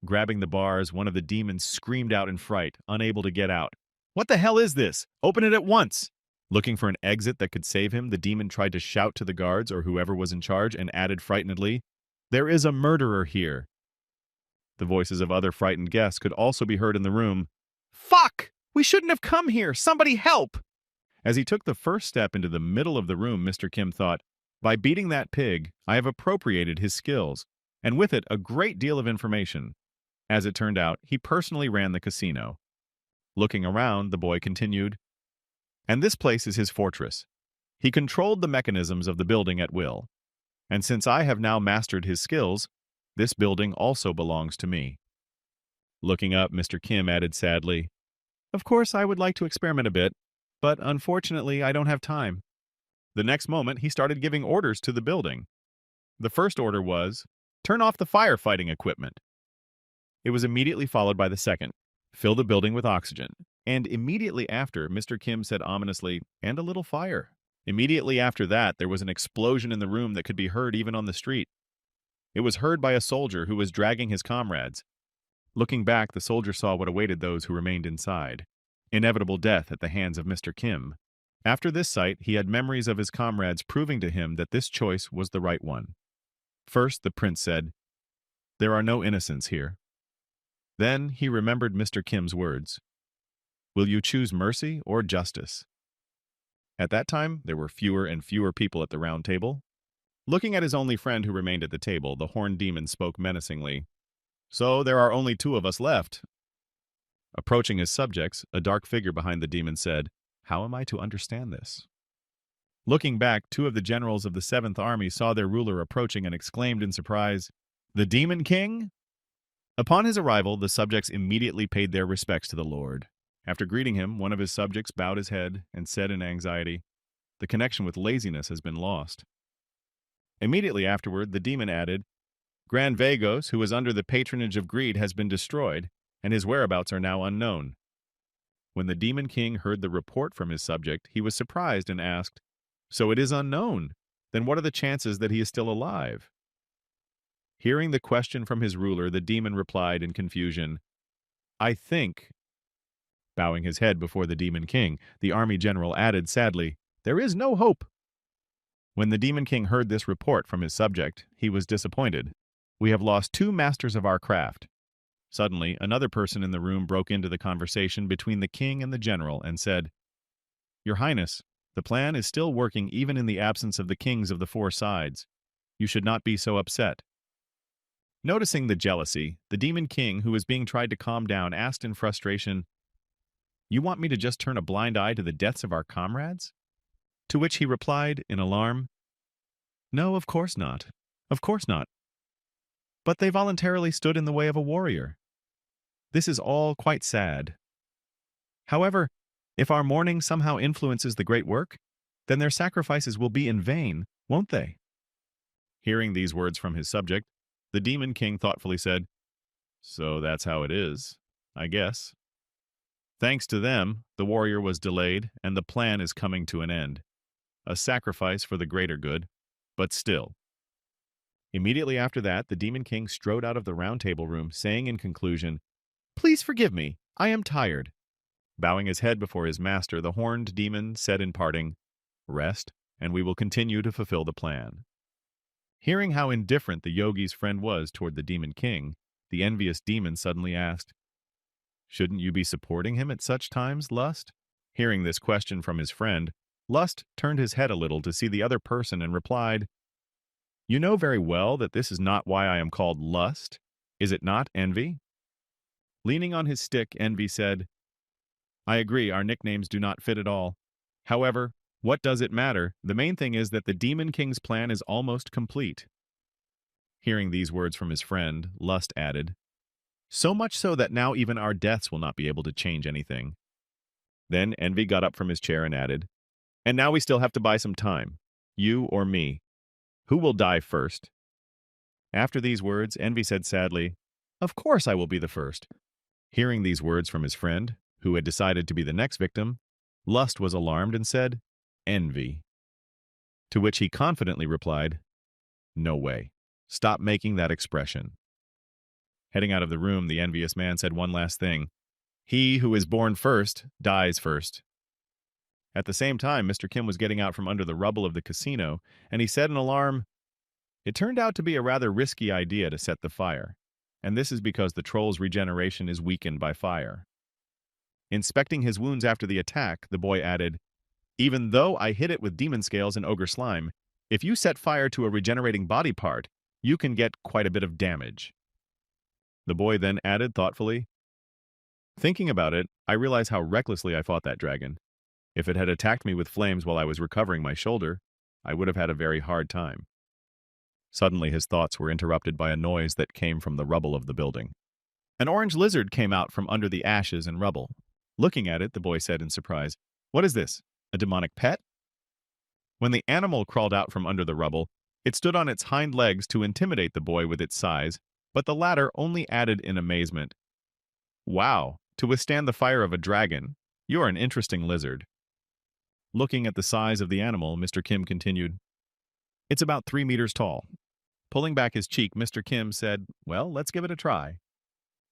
Grabbing the bars, one of the demons screamed out in fright, unable to get out. "What the hell is this? Open it at once!" Looking for an exit that could save him, the demon tried to shout to the guards or whoever was in charge and added frightenedly, "There is a murderer here." The voices of other frightened guests could also be heard in the room. "Fuck! We shouldn't have come here! Somebody help!" As he took the first step into the middle of the room, Mr. Kim thought, "By beating that pig, I have appropriated his skills, and with it a great deal of information." As it turned out, he personally ran the casino. Looking around, the boy continued, "And this place is his fortress. He controlled the mechanisms of the building at will. And since I have now mastered his skills, this building also belongs to me." Looking up, Mr. Kim added sadly, "Of course, I would like to experiment a bit, but unfortunately, I don't have time." The next moment, he started giving orders to the building. The first order was, "Turn off the firefighting equipment." It was immediately followed by the second, "Fill the building with oxygen." And immediately after, Mr. Kim said ominously, "And a little fire." Immediately after that, there was an explosion in the room that could be heard even on the street. It was heard by a soldier who was dragging his comrades. Looking back, the soldier saw what awaited those who remained inside: inevitable death at the hands of Mr. Kim. After this sight, he had memories of his comrades proving to him that this choice was the right one. First, the prince said, "There are no innocents here." Then he remembered Mr. Kim's words, "Will you choose mercy or justice?" At that time, there were fewer and fewer people at the round table. Looking at his only friend who remained at the table, the horned demon spoke menacingly. "So there are only two of us left." Approaching his subjects, a dark figure behind the demon said, "How am I to understand this?" Looking back, two of the generals of the 7th Army saw their ruler approaching and exclaimed in surprise, "The Demon King?" Upon his arrival, the subjects immediately paid their respects to the Lord. After greeting him, one of his subjects bowed his head and said in anxiety, "The connection with laziness has been lost." Immediately afterward, the demon added, "Grand Vagos, who is under the patronage of greed, has been destroyed, and his whereabouts are now unknown." When the Demon King heard the report from his subject, he was surprised and asked, "So it is unknown? Then what are the chances that he is still alive?" Hearing the question from his ruler, the demon replied in confusion, "I think." Bowing his head before the Demon King, the army general added sadly, "There is no hope." When the Demon King heard this report from his subject, he was disappointed. "We have lost 2 masters of our craft." Suddenly, another person in the room broke into the conversation between the king and the general and said, "Your Highness, the plan is still working even in the absence of the kings of the 4 sides. You should not be so upset." Noticing the jealousy, the Demon King, who was being tried to calm down, asked in frustration, "You want me to just turn a blind eye to the deaths of our comrades?" To which he replied, in alarm, "No, of course not. Of course not. But they voluntarily stood in the way of a warrior. This is all quite sad. However, if our mourning somehow influences the great work, then their sacrifices will be in vain, won't they?" Hearing these words from his subject, the Demon King thoughtfully said, "So that's how it is, I guess." Thanks to them, the warrior was delayed, and the plan is coming to an end. A sacrifice for the greater good, but still. Immediately after that, the Demon King strode out of the round table room, saying in conclusion, "Please forgive me, I am tired." Bowing his head before his master, the horned demon said in parting, "Rest, and we will continue to fulfill the plan." Hearing how indifferent the yogi's friend was toward the Demon King, the envious demon suddenly asked, "Shouldn't you be supporting him at such times, Lust?" Hearing this question from his friend, Lust turned his head a little to see the other person and replied, "You know very well that this is not why I am called Lust. Is it not, Envy?" Leaning on his stick, Envy said, "I agree, our nicknames do not fit at all. However, what does it matter? The main thing is that the Demon King's plan is almost complete." Hearing these words from his friend, Lust added, "So much so that now even our deaths will not be able to change anything." Then Envy got up from his chair and added, "And now we still have to buy some time. You or me. Who will die first?" After these words, Envy said sadly, "Of course I will be the first." Hearing these words from his friend, who had decided to be the next victim, Lust was alarmed and said, "Envy." To which he confidently replied, "No way. Stop making that expression." Heading out of the room, the envious man said one last thing. "He who is born first dies first." At the same time, Mr. Kim was getting out from under the rubble of the casino, and he said in alarm, "It turned out to be a rather risky idea to set the fire, and this is because the troll's regeneration is weakened by fire." Inspecting his wounds after the attack, the boy added, "Even though I hit it with demon scales and ogre slime, if you set fire to a regenerating body part, you can get quite a bit of damage." The boy then added thoughtfully, "Thinking about it, I realize how recklessly I fought that dragon. If it had attacked me with flames while I was recovering my shoulder, I would have had a very hard time." Suddenly his thoughts were interrupted by a noise that came from the rubble of the building. An orange lizard came out from under the ashes and rubble. Looking at it, the boy said in surprise, "What is this? A demonic pet?" When the animal crawled out from under the rubble, it stood on its hind legs to intimidate the boy with its size, but the latter only added in amazement, "Wow, to withstand the fire of a dragon, you are an interesting lizard." Looking at the size of the animal, Mr. Kim continued, "It's about 3 meters tall. Pulling back his cheek, Mr. Kim said, "Well, let's give it a try."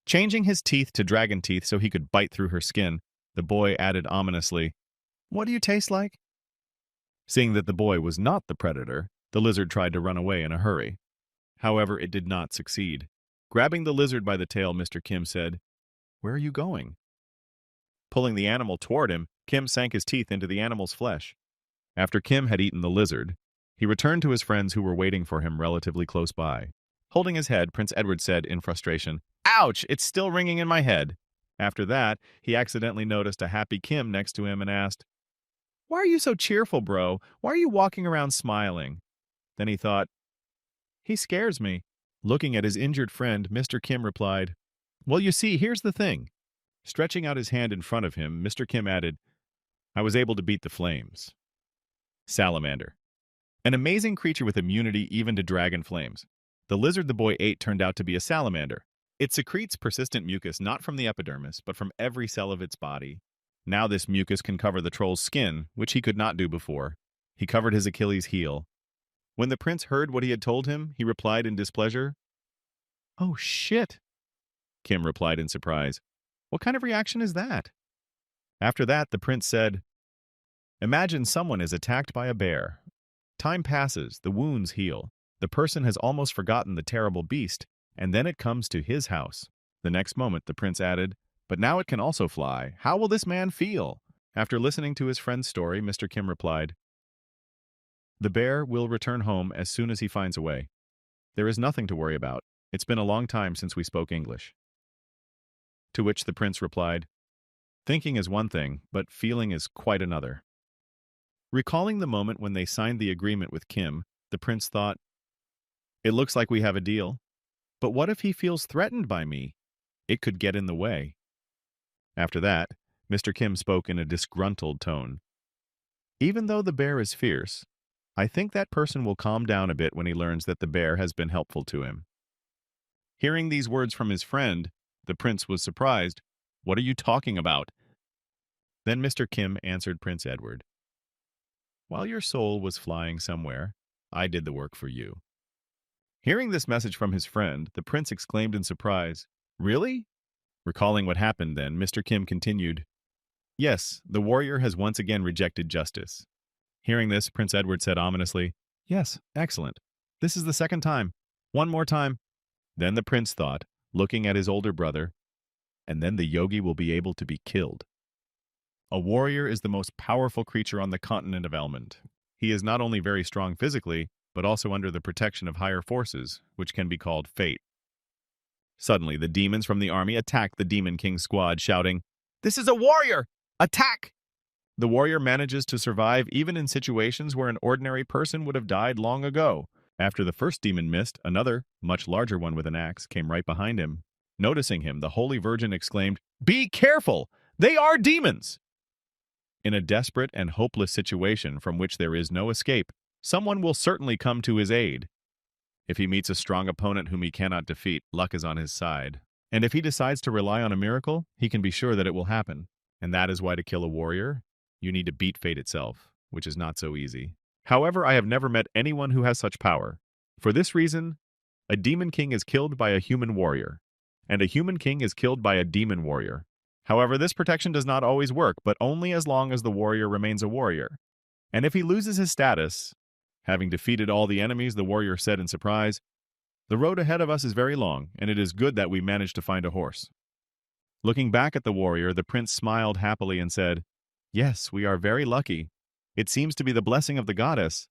Changing his teeth to dragon teeth so he could bite through her skin, the boy added ominously, "What do you taste like?" Seeing that the boy was not the predator, the lizard tried to run away in a hurry. However, it did not succeed. Grabbing the lizard by the tail, Mr. Kim said, "Where are you going?" Pulling the animal toward him, Kim sank his teeth into the animal's flesh. After Kim had eaten the lizard, he returned to his friends who were waiting for him relatively close by. Holding his head, Prince Edward said in frustration, "Ouch, it's still ringing in my head." After that, he accidentally noticed a happy Kim next to him and asked, "Why are you so cheerful, bro? Why are you walking around smiling?" Then he thought, "He scares me." Looking at his injured friend, Mr. Kim replied, "Well, you see, here's the thing." Stretching out his hand in front of him, Mr. Kim added, "I was able to beat the flames." Salamander. An amazing creature with immunity even to dragon flames. The lizard the boy ate turned out to be a salamander. It secretes persistent mucus not from the epidermis, but from every cell of its body. Now this mucus can cover the troll's skin, which he could not do before. He covered his Achilles' heel. When the prince heard what he had told him, he replied in displeasure, "Oh, shit." Kim replied in surprise, "What kind of reaction is that?" After that, the prince said, "Imagine someone is attacked by a bear. Time passes, the wounds heal. The person has almost forgotten the terrible beast, and then it comes to his house." The next moment, the prince added, "But now it can also fly. How will this man feel?" After listening to his friend's story, Mr. Kim replied, "The bear will return home as soon as he finds a way. There is nothing to worry about. It's been a long time since we spoke English." To which the prince replied, "Thinking is one thing, but feeling is quite another." Recalling the moment when they signed the agreement with Kim, the prince thought, "It looks like we have a deal. But what if he feels threatened by me? It could get in the way." After that, Mr. Kim spoke in a disgruntled tone. "Even though the bear is fierce, I think that person will calm down a bit when he learns that the bear has been helpful to him." Hearing these words from his friend, the prince was surprised. "What are you talking about?" Then Mr. Kim answered Prince Edward, "While your soul was flying somewhere, I did the work for you." Hearing this message from his friend, the prince exclaimed in surprise, "Really?" Recalling what happened then, Mr. Kim continued, "Yes, the warrior has once again rejected justice." Hearing this, Prince Edward said ominously, "Yes, excellent. This is the second time. One more time." Then the prince thought, looking at his older brother, "And then the yogi will be able to be killed." A warrior is the most powerful creature on the continent of Elmond. He is not only very strong physically, but also under the protection of higher forces, which can be called fate. Suddenly, the demons from the army attack the Demon King's squad, shouting, "This is a warrior! Attack!" The warrior manages to survive even in situations where an ordinary person would have died long ago. After the first demon missed, another, much larger one with an axe, came right behind him. Noticing him, the Holy Virgin exclaimed, "Be careful! They are demons!" In a desperate and hopeless situation from which there is no escape, someone will certainly come to his aid. If he meets a strong opponent whom he cannot defeat, luck is on his side. And if he decides to rely on a miracle, he can be sure that it will happen. And that is why to kill a warrior, you need to beat fate itself, which is not so easy. However, I have never met anyone who has such power. For this reason, a demon king is killed by a human warrior, and a human king is killed by a demon warrior. However, this protection does not always work, but only as long as the warrior remains a warrior. And if he loses his status, having defeated all the enemies, the warrior said in surprise, "The road ahead of us is very long, and it is good that we managed to find a horse." Looking back at the warrior, the prince smiled happily and said, "Yes, we are very lucky. It seems to be the blessing of the goddess."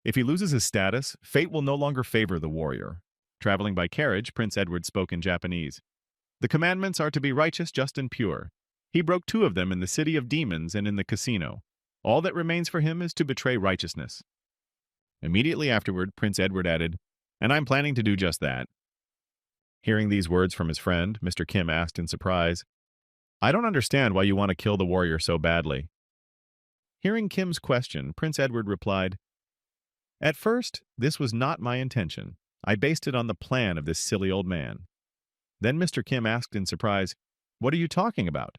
If he loses his status, fate will no longer favor the warrior. Traveling by carriage, Prince Edward spoke in Japanese. "The commandments are to be righteous, just, and pure. He broke 2 of them in the city of demons and in the casino. All that remains for him is to betray righteousness." Immediately afterward, Prince Edward added, "And I'm planning to do just that." Hearing these words from his friend, Mr. Kim asked in surprise, "I don't understand why you want to kill the warrior so badly." Hearing Kim's question, Prince Edward replied, "At first, this was not my intention. I based it on the plan of this silly old man." Then Mr. Kim asked in surprise, "What are you talking about?"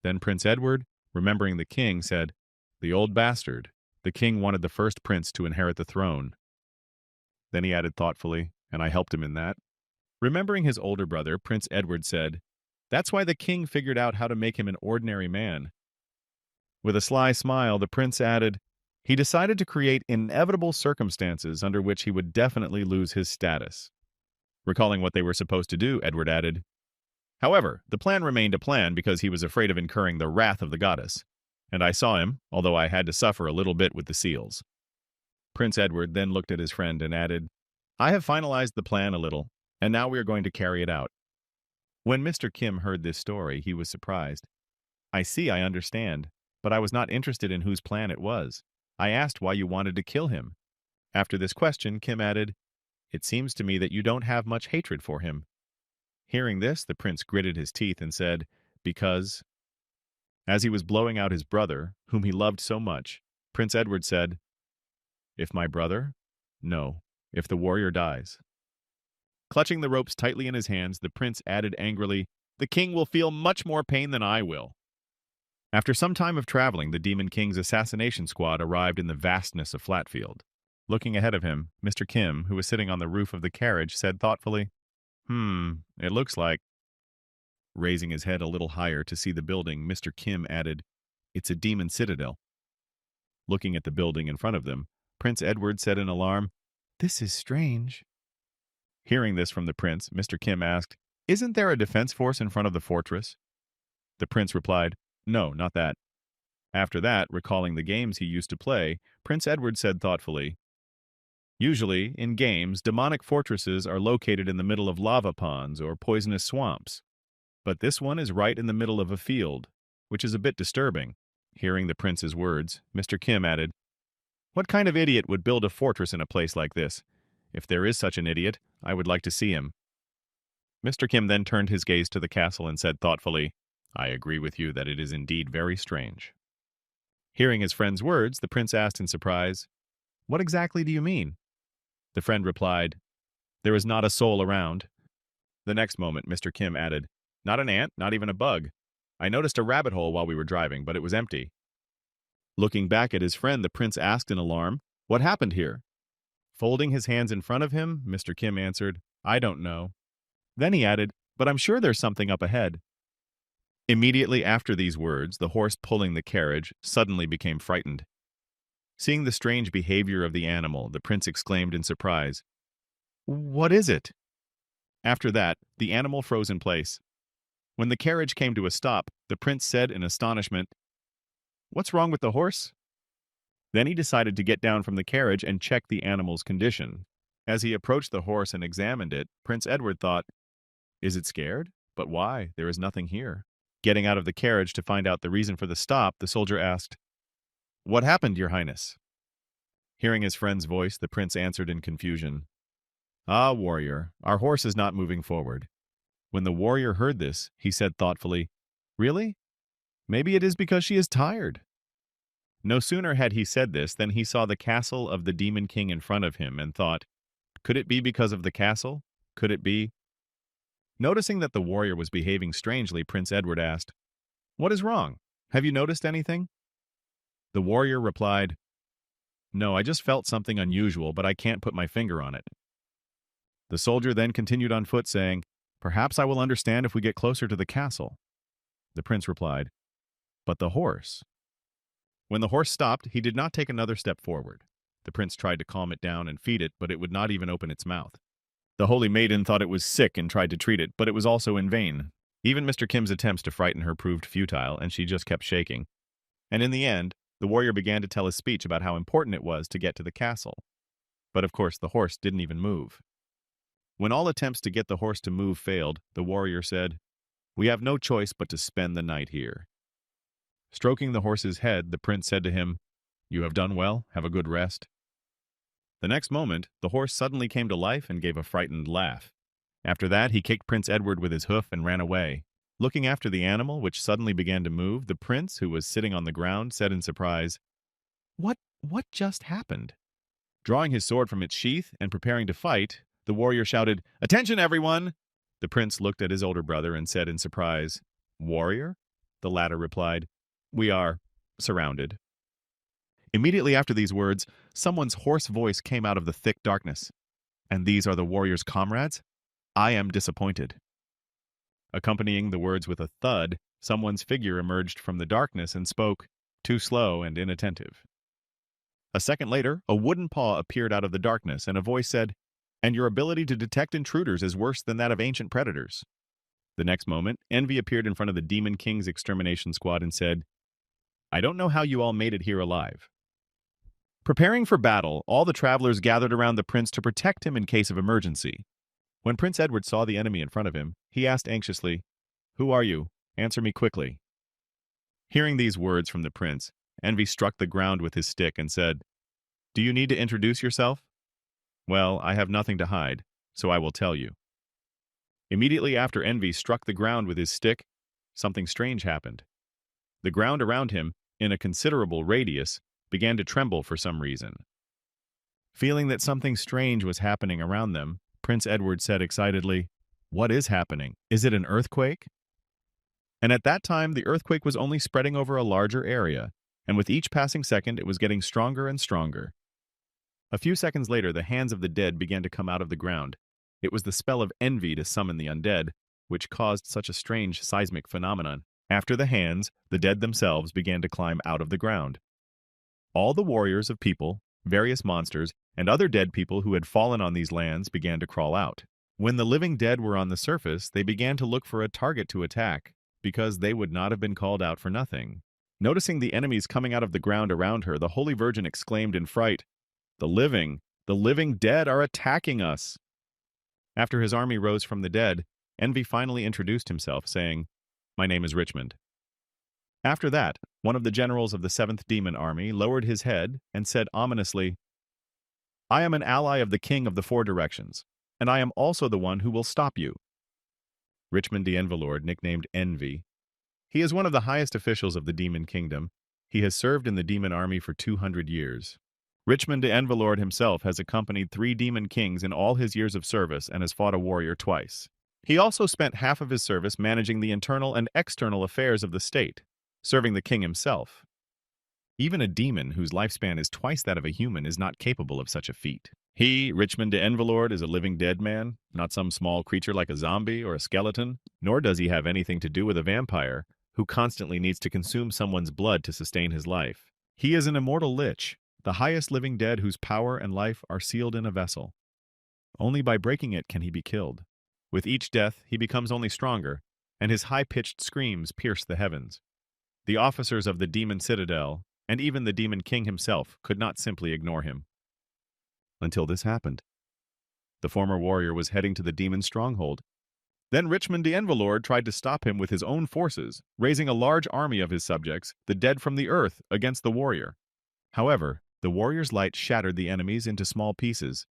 Then Prince Edward, remembering the king, said, "The old bastard. The king wanted the first prince to inherit the throne." Then he added thoughtfully, and I helped him in that. Remembering his older brother, Prince Edward said, "That's why the king figured out how to make him an ordinary man." With a sly smile, the prince added, "He decided to create inevitable circumstances under which he would definitely lose his status." Recalling what they were supposed to do, Edward added, "However, the plan remained a plan because he was afraid of incurring the wrath of the goddess. And I saw him, although I had to suffer a little bit with the seals." Prince Edward then looked at his friend and added, "I have finalized the plan a little, and now we are going to carry it out." When Mr. Kim heard this story, he was surprised. I understand, but I was not interested in whose plan it was. I asked why you wanted to kill him." After this question, Kim added, "It seems to me that you don't have much hatred for him." Hearing this, the prince gritted his teeth and said, "Because—" As he was blowing out his brother, whom he loved so much, Prince Edward said, "If my brother? No, if the warrior dies." Clutching the ropes tightly in his hands, the prince added angrily, "The king will feel much more pain than I will." After some time of traveling, the Demon King's assassination squad arrived in the vastness of Flatfield. Looking ahead of him, Mr. Kim, who was sitting on the roof of the carriage, said thoughtfully, It looks like—" Raising his head a little higher to see the building, Mr. Kim added, "It's a demon citadel." Looking at the building in front of them, Prince Edward said in alarm, "This is strange." Hearing this from the prince, Mr. Kim asked, "Isn't there a defense force in front of the fortress?" The prince replied, "No, not that." After that, recalling the games he used to play, Prince Edward said thoughtfully, "Usually, in games, demonic fortresses are located in the middle of lava ponds or poisonous swamps. But this one is right in the middle of a field, which is a bit disturbing." Hearing the prince's words, Mr. Kim added, "What kind of idiot would build a fortress in a place like this? If there is such an idiot, I would like to see him." Mr. Kim then turned his gaze to the castle and said thoughtfully, "I agree with you that it is indeed very strange." Hearing his friend's words, the prince asked in surprise, "What exactly do you mean?" The friend replied, "There is not a soul around." The next moment, Mr. Kim added, "Not an ant, not even a bug. I noticed a rabbit hole while we were driving, but it was empty." Looking back at his friend, the prince asked in alarm, "What happened here?" Folding his hands in front of him, Mr. Kim answered, "I don't know." Then he added, "But I'm sure there's something up ahead." Immediately after these words, the horse pulling the carriage suddenly became frightened. Seeing the strange behavior of the animal, the prince exclaimed in surprise, "What is it?" After that, the animal froze in place. When the carriage came to a stop, the prince said in astonishment, "What's wrong with the horse?" Then he decided to get down from the carriage and check the animal's condition. As he approached the horse and examined it, Prince Edward thought, "Is it scared? But why? There is nothing here." Getting out of the carriage to find out the reason for the stop, the soldier asked, "What happened, Your Highness?" Hearing his friend's voice, the prince answered in confusion, "Ah, warrior, our horse is not moving forward." When the warrior heard this, he said thoughtfully, "Really? Maybe it is because she is tired." No sooner had he said this than he saw the castle of the Demon King in front of him and thought, "Could it be because of the castle? Could it be—" Noticing that the warrior was behaving strangely, Prince Edward asked, "What is wrong? Have you noticed anything?" The warrior replied, "No, I just felt something unusual, but I can't put my finger on it." The soldier then continued on foot, saying, "Perhaps I will understand if we get closer to the castle." The prince replied, "But the horse?" When the horse stopped, he did not take another step forward. The prince tried to calm it down and feed it, but it would not even open its mouth. The holy maiden thought it was sick and tried to treat it, but it was also in vain. Even Mr. Kim's attempts to frighten her proved futile, and she just kept shaking. And in the end, the warrior began to tell his speech about how important it was to get to the castle. But of course, the horse didn't even move. When all attempts to get the horse to move failed, the warrior said, "We have no choice but to spend the night here." Stroking the horse's head, the prince said to him, "You have done well. Have a good rest." The next moment, the horse suddenly came to life and gave a frightened laugh. After that, he kicked Prince Edward with his hoof and ran away. Looking after the animal, which suddenly began to move, the prince, who was sitting on the ground, said in surprise, What just happened?" Drawing his sword from its sheath and preparing to fight, the warrior shouted, "Attention, everyone!" The prince looked at his older brother and said in surprise, "Warrior?" The latter replied, "We are surrounded." Immediately after these words, someone's hoarse voice came out of the thick darkness. And these are the warrior's comrades? I am disappointed. Accompanying the words with a thud, someone's figure emerged from the darkness and spoke, too slow and inattentive. A second later, a wooden paw appeared out of the darkness, and a voice said, "And your ability to detect intruders is worse than that of ancient predators." The next moment, Envy appeared in front of the Demon King's extermination squad and said, "I don't know how you all made it here alive." Preparing for battle, all the travelers gathered around the prince to protect him in case of emergency. When Prince Edward saw the enemy in front of him, he asked anxiously, "Who are you? Answer me quickly." Hearing these words from the prince, Envy struck the ground with his stick and said, "Do you need to introduce yourself? Well, I have nothing to hide, so I will tell you." Immediately after Envy struck the ground with his stick, something strange happened. The ground around him, in a considerable radius, began to tremble for some reason. Feeling that something strange was happening around them, Prince Edward said excitedly, "What is happening? Is it an earthquake?" And at that time, the earthquake was only spreading over a larger area, and with each passing second, it was getting stronger and stronger. A few seconds later, the hands of the dead began to come out of the ground. It was the spell of Envy to summon the undead, which caused such a strange seismic phenomenon. After the hands, the dead themselves began to climb out of the ground. All the warriors of people, various monsters, and other dead people who had fallen on these lands began to crawl out. When the living dead were on the surface, they began to look for a target to attack, because they would not have been called out for nothing. Noticing the enemies coming out of the ground around her, the Holy Virgin exclaimed in fright, the living dead are attacking us!" After his army rose from the dead, Envy finally introduced himself, saying, "My name is Richmond." After that, one of the generals of the 7th Demon Army lowered his head and said ominously, "I am an ally of the King of the Four Directions, and I am also the one who will stop you." Richmond the Envelord, nicknamed Envy. He is one of the highest officials of the Demon Kingdom. He has served in the Demon Army for 200 years. Richmond the Envelord himself has accompanied 3 Demon Kings in all his years of service and has fought a warrior twice. He also spent half of his service managing the internal and external affairs of the state, serving the king himself. Even a demon whose lifespan is twice that of a human is not capable of such a feat. He, Richmond de Envelord, is a living dead man, not some small creature like a zombie or a skeleton, nor does he have anything to do with a vampire, who constantly needs to consume someone's blood to sustain his life. He is an immortal lich, the highest living dead whose power and life are sealed in a vessel. Only by breaking it can he be killed. With each death, he becomes only stronger, and his high-pitched screams pierce the heavens. The officers of the Demon Citadel, and even the Demon King himself, could not simply ignore him. Until this happened. The former warrior was heading to the demon stronghold. Then Richmond the Envelord tried to stop him with his own forces, raising a large army of his subjects, the dead from the earth, against the warrior. However, the warrior's light shattered the enemies into small pieces.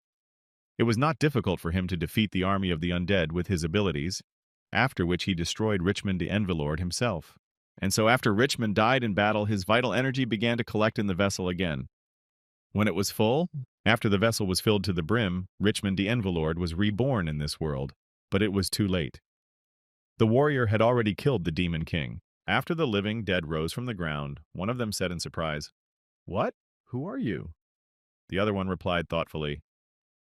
It was not difficult for him to defeat the army of the undead with his abilities, after which he destroyed Richmond the Envelord himself. And so after Richmond died in battle, his vital energy began to collect in the vessel again. When it was full, after the vessel was filled to the brim, Richmond the Envelord was reborn in this world, but it was too late. The warrior had already killed the Demon King. After the living dead rose from the ground, one of them said in surprise, "What? Who are you?" The other one replied thoughtfully,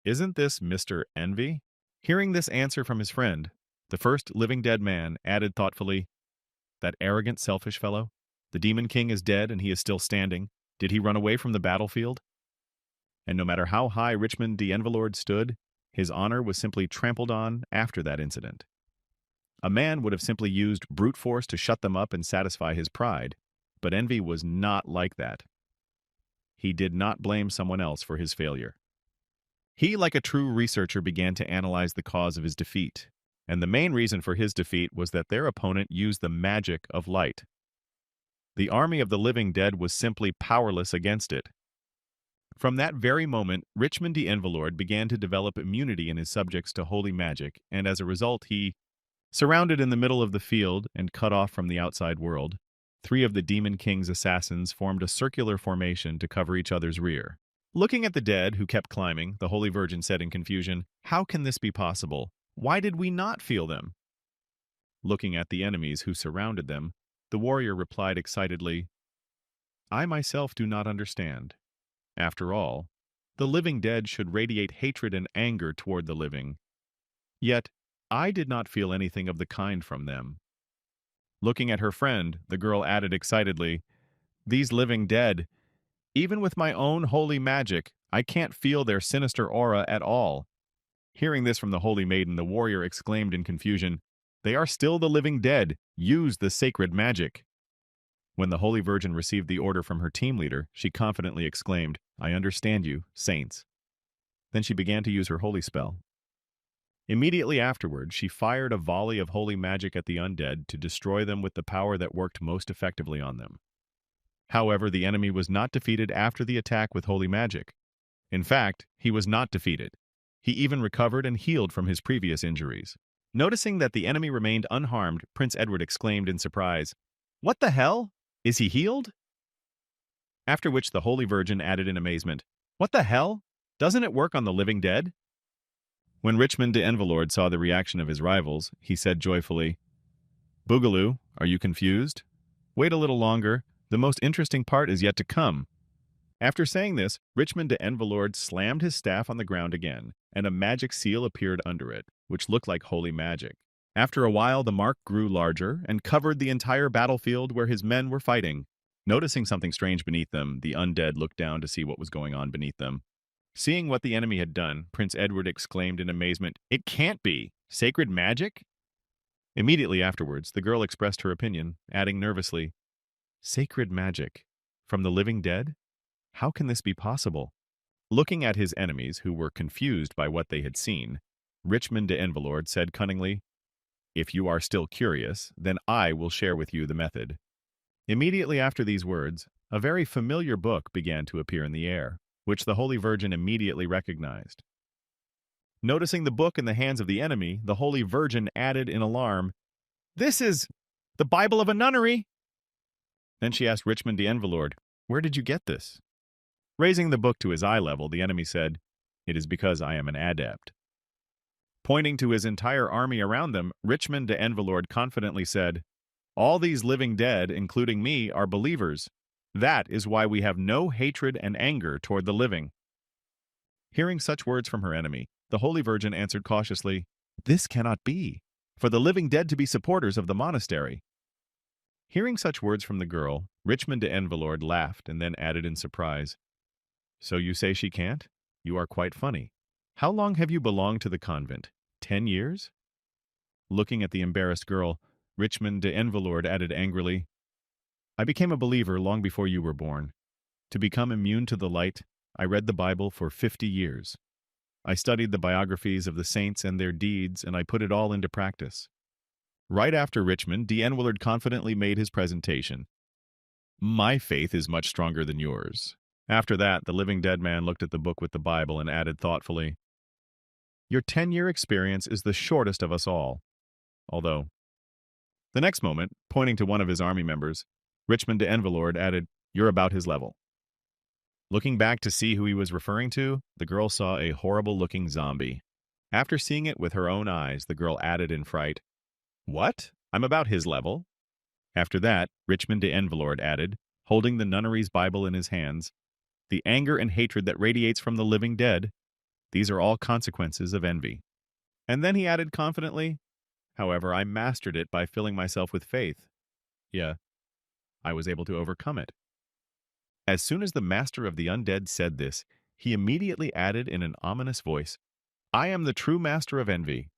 "Isn't this Mr. Envy?" Hearing this answer from his friend, the first living dead man added thoughtfully, "That arrogant, selfish fellow? The Demon King is dead and he is still standing. Did he run away from the battlefield?" And no matter how high Richmond the Envelord stood, his honor was simply trampled on after that incident. A man would have simply used brute force to shut them up and satisfy his pride, but Envy was not like that. He did not blame someone else for his failure. He, like a true researcher, began to analyze the cause of his defeat, and the main reason for his defeat was that their opponent used the magic of light. The army of the living dead was simply powerless against it. From that very moment, Richmond the Envelord began to develop immunity in his subjects to holy magic, and as a result he, surrounded in the middle of the field and cut off from the outside world, 3 of the Demon King's assassins formed a circular formation to cover each other's rear. Looking at the dead, who kept climbing, the Holy Virgin said in confusion, "How can this be possible? Why did we not feel them?" Looking at the enemies who surrounded them, the warrior replied excitedly, "I myself do not understand. After all, the living dead should radiate hatred and anger toward the living. Yet, I did not feel anything of the kind from them. Looking at her friend, the girl added excitedly, "These living dead, even with my own holy magic, I can't feel their sinister aura at all." Hearing this from the holy maiden, the warrior exclaimed in confusion, "They are still the living dead. Use the sacred magic." When the Holy Virgin received the order from her team leader, she confidently exclaimed, "I understand you, saints." Then she began to use her holy spell. Immediately afterward, she fired a volley of holy magic at the undead to destroy them with the power that worked most effectively on them. However, the enemy was not defeated after the attack with holy magic. In fact, he was not defeated. He even recovered and healed from his previous injuries. Noticing that the enemy remained unharmed, Prince Edward exclaimed in surprise, "What the hell? Is he healed?" After which the Holy Virgin added in amazement, "What the hell? Doesn't it work on the living dead?" When Richmond de Envelord saw the reaction of his rivals, he said joyfully, "Boogaloo, are you confused? Wait a little longer. The most interesting part is yet to come." After saying this, Richmond de Envelord slammed his staff on the ground again, and a magic seal appeared under it, which looked like holy magic. After a while, the mark grew larger and covered the entire battlefield where his men were fighting. Noticing something strange beneath them, the undead looked down to see what was going on beneath them. Seeing what the enemy had done, Prince Edward exclaimed in amazement, "It can't be! Sacred magic?" Immediately afterwards, the girl expressed her opinion, adding nervously, "Sacred magic? From the living dead? How can this be possible?" Looking at his enemies, who were confused by what they had seen, Richmond de Envelord said cunningly, "If you are still curious, then I will share with you the method." Immediately after these words, a very familiar book began to appear in the air, which the Holy Virgin immediately recognized. Noticing the book in the hands of the enemy, the Holy Virgin added in alarm, "This is the Bible of a nunnery!" Then she asked Richmond de Envelord, "Where did you get this?" Raising the book to his eye level, the enemy said, "It is because I am an adept." Pointing to his entire army around them, Richmond de Envelord confidently said, "All these living dead, including me, are believers. That is why we have no hatred and anger toward the living." Hearing such words from her enemy, the Holy Virgin answered cautiously, "This cannot be, for the living dead to be supporters of the monastery." Hearing such words from the girl, Richmond de Envelord laughed and then added in surprise, "So you say she can't? You are quite funny. How long have you belonged to the convent? 10 years?" Looking at the embarrassed girl, Richmond de Envelord added angrily, "I became a believer long before you were born. To become immune to the light, I read the Bible for 50 years. I studied the biographies of the saints and their deeds, and I put it all into practice." Right after Richmond, de Envelord confidently made his presentation. "My faith is much stronger than yours." After that, the living dead man looked at the book with the Bible and added thoughtfully, "Your 10-year experience is the shortest of us all. Although..." The next moment, pointing to one of his army members, Richmond de Envelord added, "You're about his level." Looking back to see who he was referring to, the girl saw a horrible-looking zombie. After seeing it with her own eyes, the girl added in fright, "What? I'm about his level." After that, Richmond de Envelord added, holding the nunnery's Bible in his hands, "The anger and hatred that radiates from the living dead, these are all consequences of envy." And then he added confidently, "However, I mastered it by filling myself with faith. Yeah, I was able to overcome it." As soon as the master of the undead said this, he immediately added in an ominous voice, "I am the true master of envy."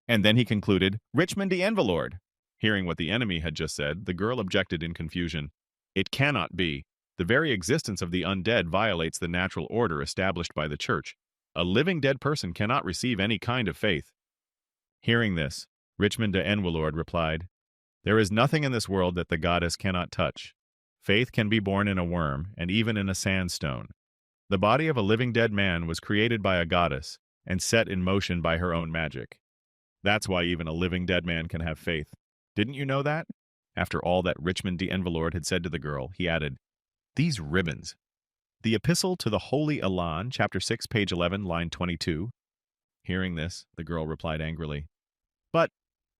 And then he concluded, "Richmond de Envelord." Hearing what the enemy had just said, the girl objected in confusion, "It cannot be. The very existence of the undead violates the natural order established by the church. A living dead person cannot receive any kind of faith." Hearing this, Richmond de Envelord replied, "There is nothing in this world that the goddess cannot touch. Faith can be born in a worm, and even in a sandstone. The body of a living dead man was created by a goddess and set in motion by her own magic. That's why even a living dead man can have faith. Didn't you know that?" After all that Richmond de Envelord had said to the girl, he added, "These ribbons. The Epistle to the Holy Elan, chapter 6, page 11, line 22. Hearing this, the girl replied angrily, "But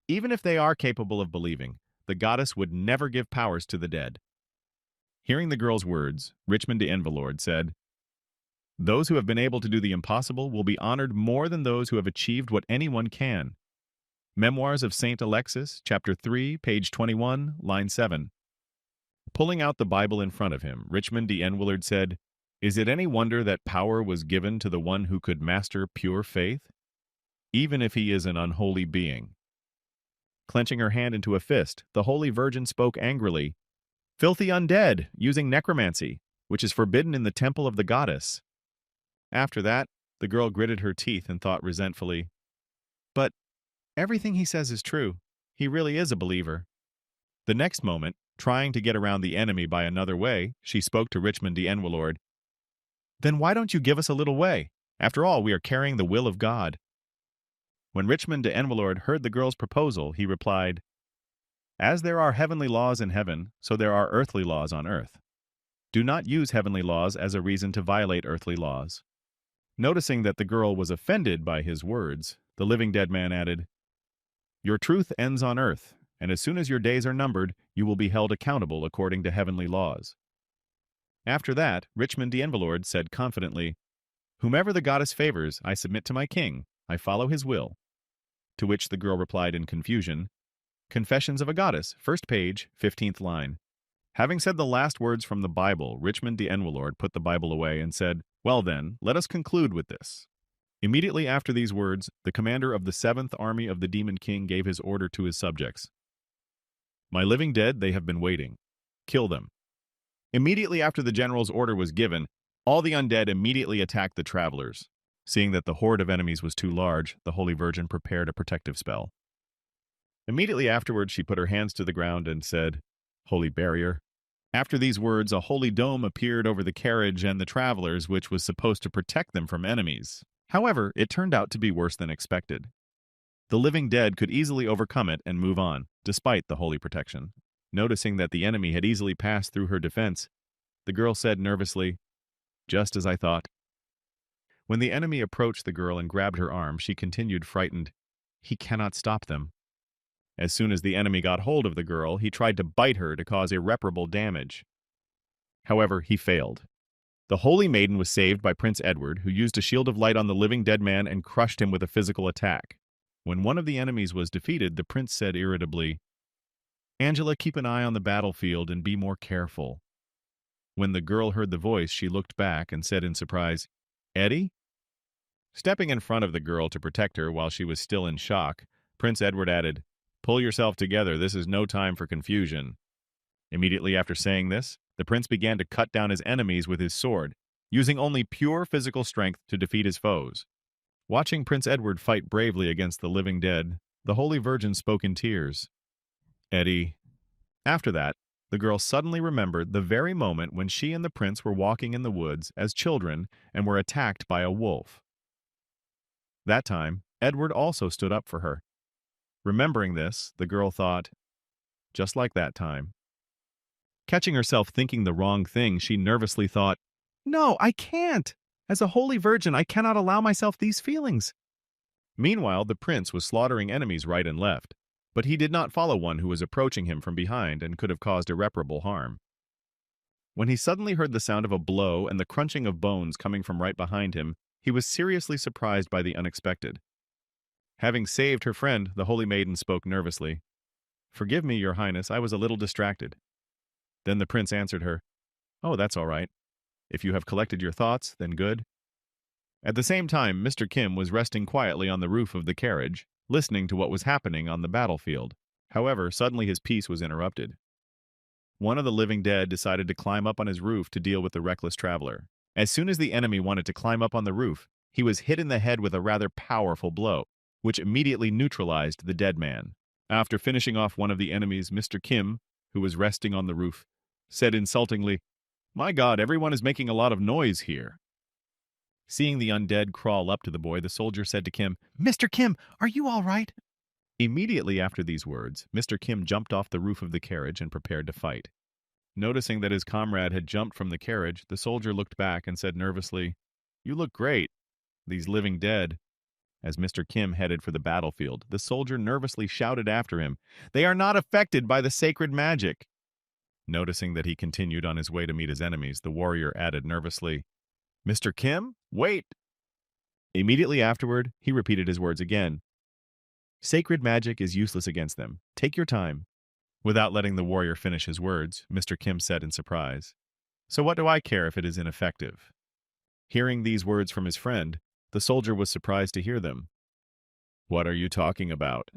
even if they are capable of believing, the goddess would never give powers to the dead." Hearing the girl's words, Richmond de Envelord said, Those who have been able to do the impossible will be honored more than those who have achieved what anyone can. Memoirs of Saint Alexis, Chapter 3, page 21, line 7. Pulling out the Bible in front of him, Richmond D. N. Willard said, "Is it any wonder that power was given to the one who could master pure faith, even if he is an unholy being?" Clenching her hand into a fist, the Holy Virgin spoke angrily, "Filthy undead, using necromancy, which is forbidden in the temple of the goddess." After that, the girl gritted her teeth and thought resentfully, "But everything he says is true. He really is a believer." The next moment, trying to get around the enemy by another way, she spoke to Richmond D. N. Willard. "Then why don't you give us a little way? After all, we are carrying the will of God." When Richmond de Enwillard heard the girl's proposal, he replied, "As there are heavenly laws in heaven, so there are earthly laws on earth. Do not use heavenly laws as a reason to violate earthly laws." Noticing that the girl was offended by his words, the living dead man added, "Your truth ends on earth, and as soon as your days are numbered, you will be held accountable according to heavenly laws." After that, Richmond de Enwillard said confidently, "Whomever the goddess favors, I submit to my king. I follow his will." To which the girl replied in confusion, "Confessions of a Goddess, first page, 15th line." Having said the last words from the Bible, Richmond de Enwillard put the Bible away and said, "Well then, let us conclude with this." Immediately after these words, the commander of the 7th Army of the Demon King gave his order to his subjects. "My living dead, they have been waiting. Kill them." Immediately after the general's order was given, all the undead immediately attacked the travelers. Seeing that the horde of enemies was too large, the Holy Virgin prepared a protective spell. Immediately afterwards, she put her hands to the ground and said, "Holy barrier." After these words, a holy dome appeared over the carriage and the travelers, which was supposed to protect them from enemies. However, it turned out to be worse than expected. The living dead could easily overcome it and move on, despite the holy protection. Noticing that the enemy had easily passed through her defense, the girl said nervously, "Just as I thought." When the enemy approached the girl and grabbed her arm, she continued frightened, "He cannot stop them." As soon as the enemy got hold of the girl, he tried to bite her to cause irreparable damage. However, he failed. The Holy Maiden was saved by Prince Edward, who used a shield of light on the living dead man and crushed him with a physical attack. When one of the enemies was defeated, the prince said irritably, "Angela, keep an eye on the battlefield and be more careful." When the girl heard the voice, she looked back and said in surprise, "Eddie?" Stepping in front of the girl to protect her while she was still in shock, Prince Edward added, "Pull yourself together, this is no time for confusion." Immediately after saying this, the prince began to cut down his enemies with his sword, using only pure physical strength to defeat his foes. Watching Prince Edward fight bravely against the living dead, the Holy Virgin spoke in tears. "Eddie." After that, the girl suddenly remembered the very moment when she and the prince were walking in the woods as children and were attacked by a wolf. That time, Edward also stood up for her. Remembering this, the girl thought, "Just like that time." Catching herself thinking the wrong thing, she nervously thought, "No, I can't! As a holy virgin, I cannot allow myself these feelings." Meanwhile, the prince was slaughtering enemies right and left, but he did not follow one who was approaching him from behind and could have caused irreparable harm. When he suddenly heard the sound of a blow and the crunching of bones coming from right behind him, he was seriously surprised by the unexpected. Having saved her friend, the Holy Maiden spoke nervously, "Forgive me, Your Highness, I was a little distracted." Then the prince answered her, "Oh, that's all right. If you have collected your thoughts, then good." At the same time, Mr. Kim was resting quietly on the roof of the carriage, listening to what was happening on the battlefield. However, suddenly his peace was interrupted. One of the living dead decided to climb up on his roof to deal with the reckless traveler. As soon as the enemy wanted to climb up on the roof, he was hit in the head with a rather powerful blow, which immediately neutralized the dead man. After finishing off one of the enemies, Mr. Kim, who was resting on the roof, said insultingly, "My God, everyone is making a lot of noise here." Seeing the undead crawl up to the boy, the soldier said to Kim, "Mr. Kim, are you all right?" Immediately after these words, Mr. Kim jumped off the roof of the carriage and prepared to fight. Noticing that his comrade had jumped from the carriage, the soldier looked back and said nervously, "You look great. These living dead." As Mr. Kim headed for the battlefield, the soldier nervously shouted after him, "They are not affected by the sacred magic." Noticing that he continued on his way to meet his enemies, the warrior added nervously, Mr. Kim, wait! Immediately afterward, he repeated his words again. Sacred magic is useless against them. Take your time. Without letting the warrior finish his words, Mr. Kim said in surprise, So what do I care if it is ineffective? Hearing these words from his friend, the soldier was surprised to hear them. What are you talking about?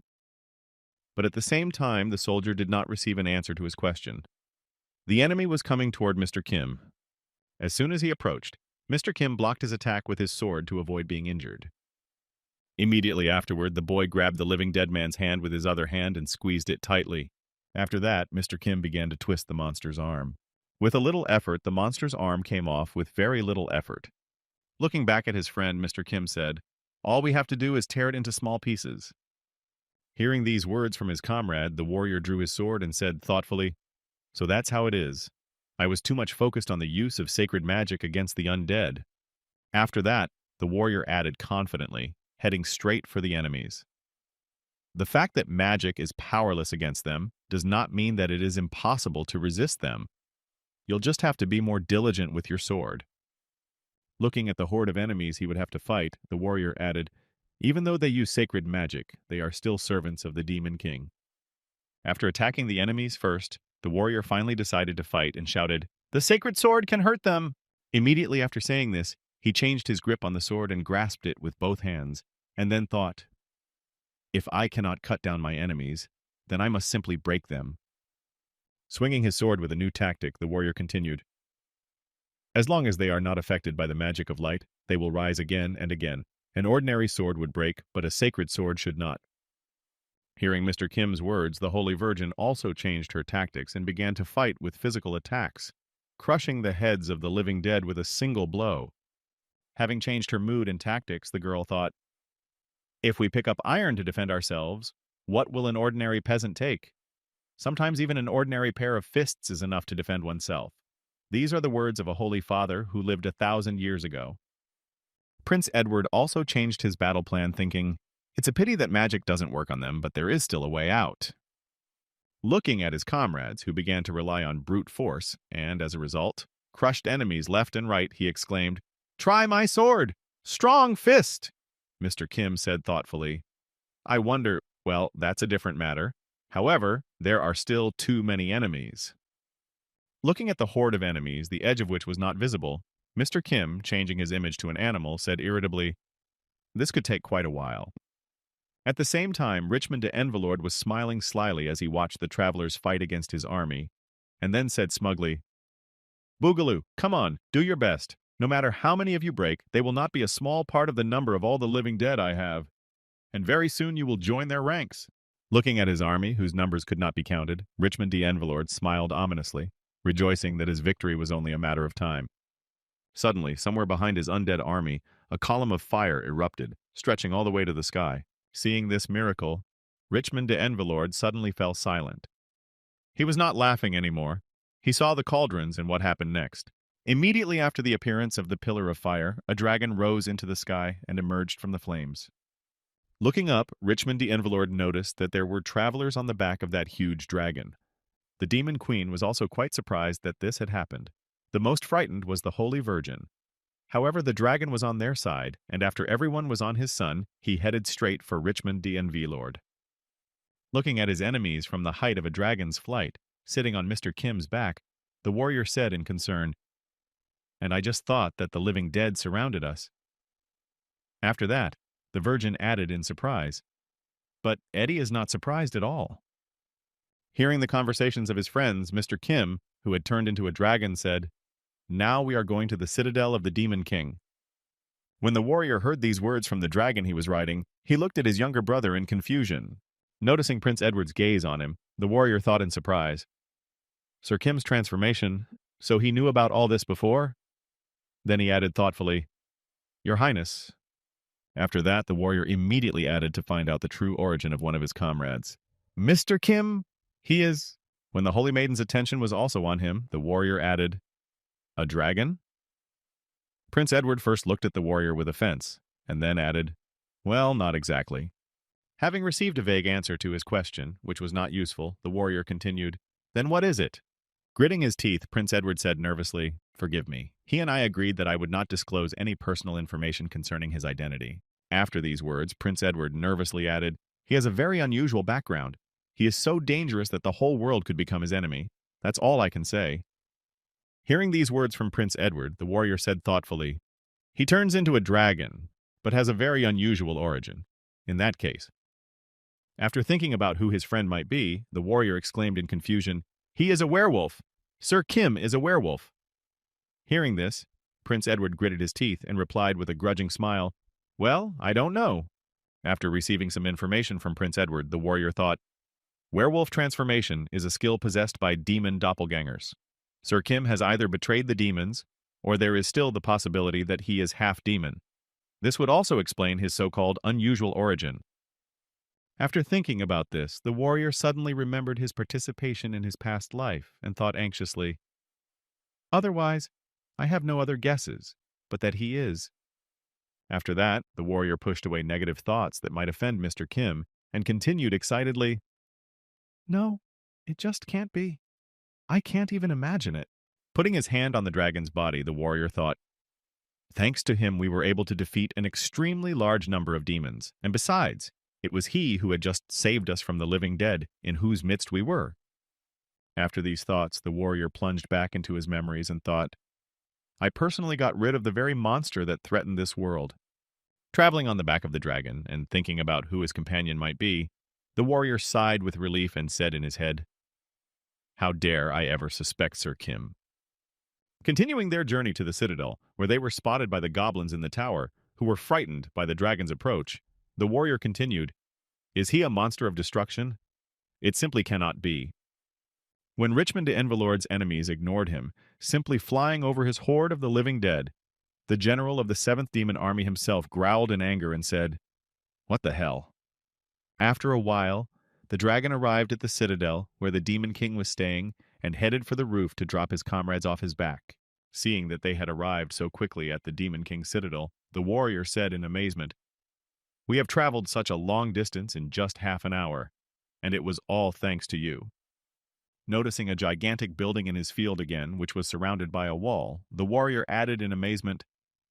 But at the same time, the soldier did not receive an answer to his question. The enemy was coming toward Mr. Kim. As soon as he approached, Mr. Kim blocked his attack with his sword to avoid being injured. Immediately afterward, the boy grabbed the living dead man's hand with his other hand and squeezed it tightly. After that, Mr. Kim began to twist the monster's arm. With a little effort, the monster's arm came off with very little effort. Looking back at his friend, Mr. Kim said, All we have to do is tear it into small pieces. Hearing these words from his comrade, the warrior drew his sword and said thoughtfully, So that's how it is. I was too much focused on the use of sacred magic against the undead. After that, the warrior added confidently, heading straight for the enemies. The fact that magic is powerless against them does not mean that it is impossible to resist them. You'll just have to be more diligent with your sword. Looking at the horde of enemies he would have to fight, the warrior added, Even though they use sacred magic, they are still servants of the Demon King. After attacking the enemies first, the warrior finally decided to fight and shouted, The sacred sword can hurt them! Immediately after saying this, he changed his grip on the sword and grasped it with both hands, and then thought, If I cannot cut down my enemies, then I must simply break them. Swinging his sword with a new tactic, the warrior continued, As long as they are not affected by the magic of light, they will rise again and again. An ordinary sword would break, but a sacred sword should not. Hearing Mr. Kim's words, the Holy Virgin also changed her tactics and began to fight with physical attacks, crushing the heads of the living dead with a single blow. Having changed her mood and tactics, the girl thought, If we pick up iron to defend ourselves, what will an ordinary peasant take? Sometimes even an ordinary pair of fists is enough to defend oneself. These are the words of a holy father who lived 1,000 years ago. Prince Edward also changed his battle plan, thinking, It's a pity that magic doesn't work on them, but there is still a way out. Looking at his comrades, who began to rely on brute force, and, as a result, crushed enemies left and right, he exclaimed, Try my sword! Strong fist! Mr. Kim said thoughtfully, I wonder, well, that's a different matter. However, there are still too many enemies. Looking at the horde of enemies, the edge of which was not visible, Mr. Kim, changing his image to an animal, said irritably, This could take quite a while. At the same time, Richmond de Envelord was smiling slyly as he watched the travelers fight against his army, and then said smugly, Boogaloo, come on, do your best. No matter how many of you break, they will not be a small part of the number of all the living dead I have. And very soon you will join their ranks. Looking at his army, whose numbers could not be counted, Richmond de Envelord smiled ominously, rejoicing that his victory was only a matter of time. Suddenly, somewhere behind his undead army, a column of fire erupted, stretching all the way to the sky. Seeing this miracle, Richmond de Envelord suddenly fell silent. He was not laughing anymore. He saw the cauldrons and what happened next. Immediately after the appearance of the pillar of fire, a dragon rose into the sky and emerged from the flames. Looking up, Richmond de Envelord noticed that there were travelers on the back of that huge dragon. The demon queen was also quite surprised that this had happened. The most frightened was the Holy Virgin. However, the dragon was on their side, and after everyone was on his son, he headed straight for Richmond de Envelord. Looking at his enemies from the height of a dragon's flight, sitting on Mr. Kim's back, the warrior said in concern, And I just thought that the living dead surrounded us. After that, the Virgin added in surprise, But Eddie is not surprised at all. Hearing the conversations of his friends, Mr. Kim, who had turned into a dragon, said, Now we are going to the citadel of the Demon King. When the warrior heard these words from the dragon he was riding, he looked at his younger brother in confusion. Noticing Prince Edward's gaze on him, the warrior thought in surprise, Sir Kim's transformation, so he knew about all this before? Then he added thoughtfully, Your Highness. After that, the warrior immediately added to find out the true origin of one of his comrades. Mr. Kim, he is... When the Holy Maiden's attention was also on him, the warrior added, A dragon? Prince Edward first looked at the warrior with offense, and then added, Well, not exactly. Having received a vague answer to his question, which was not useful, the warrior continued, Then what is it? Gritting his teeth, Prince Edward said nervously, "Forgive me." He and I agreed that I would not disclose any personal information concerning his identity. After these words, Prince Edward nervously added, "He has a very unusual background. He is so dangerous that the whole world could become his enemy. That's all I can say." Hearing these words from Prince Edward, the warrior said thoughtfully, "He turns into a dragon, but has a very unusual origin. In that case." After thinking about who his friend might be, the warrior exclaimed in confusion, "He is a werewolf! Sir Kim is a werewolf!" Hearing this, Prince Edward gritted his teeth and replied with a grudging smile, "Well, I don't know." After receiving some information from Prince Edward, the warrior thought, "Werewolf transformation is a skill possessed by demon doppelgangers. Sir Kim has either betrayed the demons, or there is still the possibility that he is half demon. This would also explain his so-called unusual origin." After thinking about this, the warrior suddenly remembered his participation in his past life and thought anxiously, "Otherwise, I have no other guesses, but that he is." After that, the warrior pushed away negative thoughts that might offend Mr. Kim and continued excitedly, "No, it just can't be. I can't even imagine it." Putting his hand on the dragon's body, the warrior thought, "Thanks to him, we were able to defeat an extremely large number of demons, and besides, it was he who had just saved us from the living dead, in whose midst we were." After these thoughts, the warrior plunged back into his memories and thought, "I personally got rid of the very monster that threatened this world." Traveling on the back of the dragon and thinking about who his companion might be, the warrior sighed with relief and said in his head, "How dare I ever suspect Sir Kim?" Continuing their journey to the citadel, where they were spotted by the goblins in the tower, who were frightened by the dragon's approach, the warrior continued, "Is he a monster of destruction? It simply cannot be." When Richmond de Envelord's enemies ignored him, simply flying over his horde of the living dead, the general of the 7th Demon Army himself growled in anger and said, "What the hell?" After a while, the dragon arrived at the citadel where the Demon King was staying and headed for the roof to drop his comrades off his back. Seeing that they had arrived so quickly at the Demon King's citadel, the warrior said in amazement, "We have traveled such a long distance in just half an hour, and it was all thanks to you." Noticing a gigantic building in his field again, which was surrounded by a wall, the warrior added in amazement,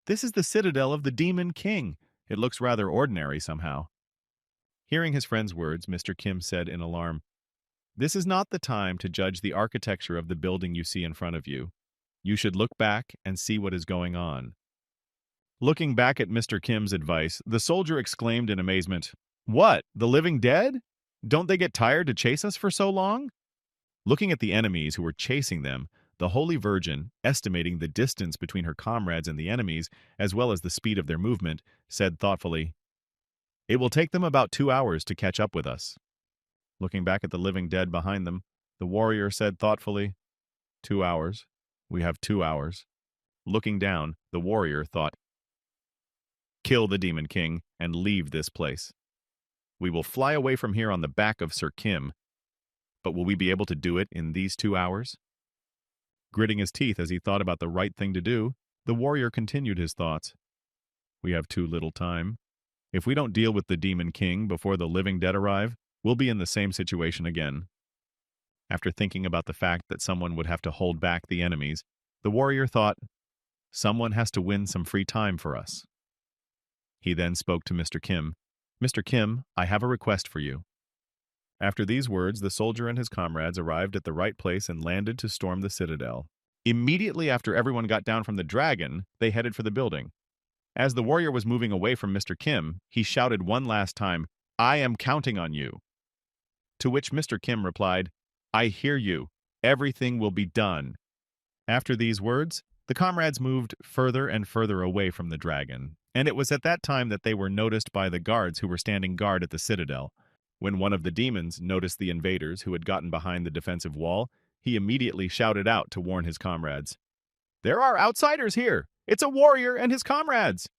"This is the citadel of the Demon King. It looks rather ordinary somehow." Hearing his friend's words, Mr. Kim said in alarm, "This is not the time to judge the architecture of the building you see in front of you. You should look back and see what is going on." Looking back at Mr. Kim's advice, the soldier exclaimed in amazement, "What? The living dead? Don't they get tired to chase us for so long?" Looking at the enemies who were chasing them, the Holy Virgin, estimating the distance between her comrades and the enemies, as well as the speed of their movement, said thoughtfully, "It will take them about 2 hours to catch up with us." Looking back at the living dead behind them, the warrior said thoughtfully, 2 hours. We have 2 hours." Looking down, the warrior thought, "Kill the Demon King and leave this place. We will fly away from here on the back of Sir Kim. But will we be able to do it in these 2 hours?" Gritting his teeth as he thought about the right thing to do, the warrior continued his thoughts. "We have too little time. If we don't deal with the Demon King before the living dead arrive, we'll be in the same situation again." After thinking about the fact that someone would have to hold back the enemies, the warrior thought, "Someone has to win some free time for us." He then spoke to Mr. Kim. "Mr. Kim, I have a request for you." After these words, the soldier and his comrades arrived at the right place and landed to storm the citadel. Immediately after everyone got down from the dragon, they headed for the building. As the warrior was moving away from Mr. Kim, he shouted one last time, "I am counting on you." To which Mr. Kim replied, "I hear you. Everything will be done." After these words, the comrades moved further and further away from the dragon, and it was at that time that they were noticed by the guards who were standing guard at the citadel. When one of the demons noticed the invaders who had gotten behind the defensive wall, he immediately shouted out to warn his comrades, "There are outsiders here! It's a warrior and his comrades!"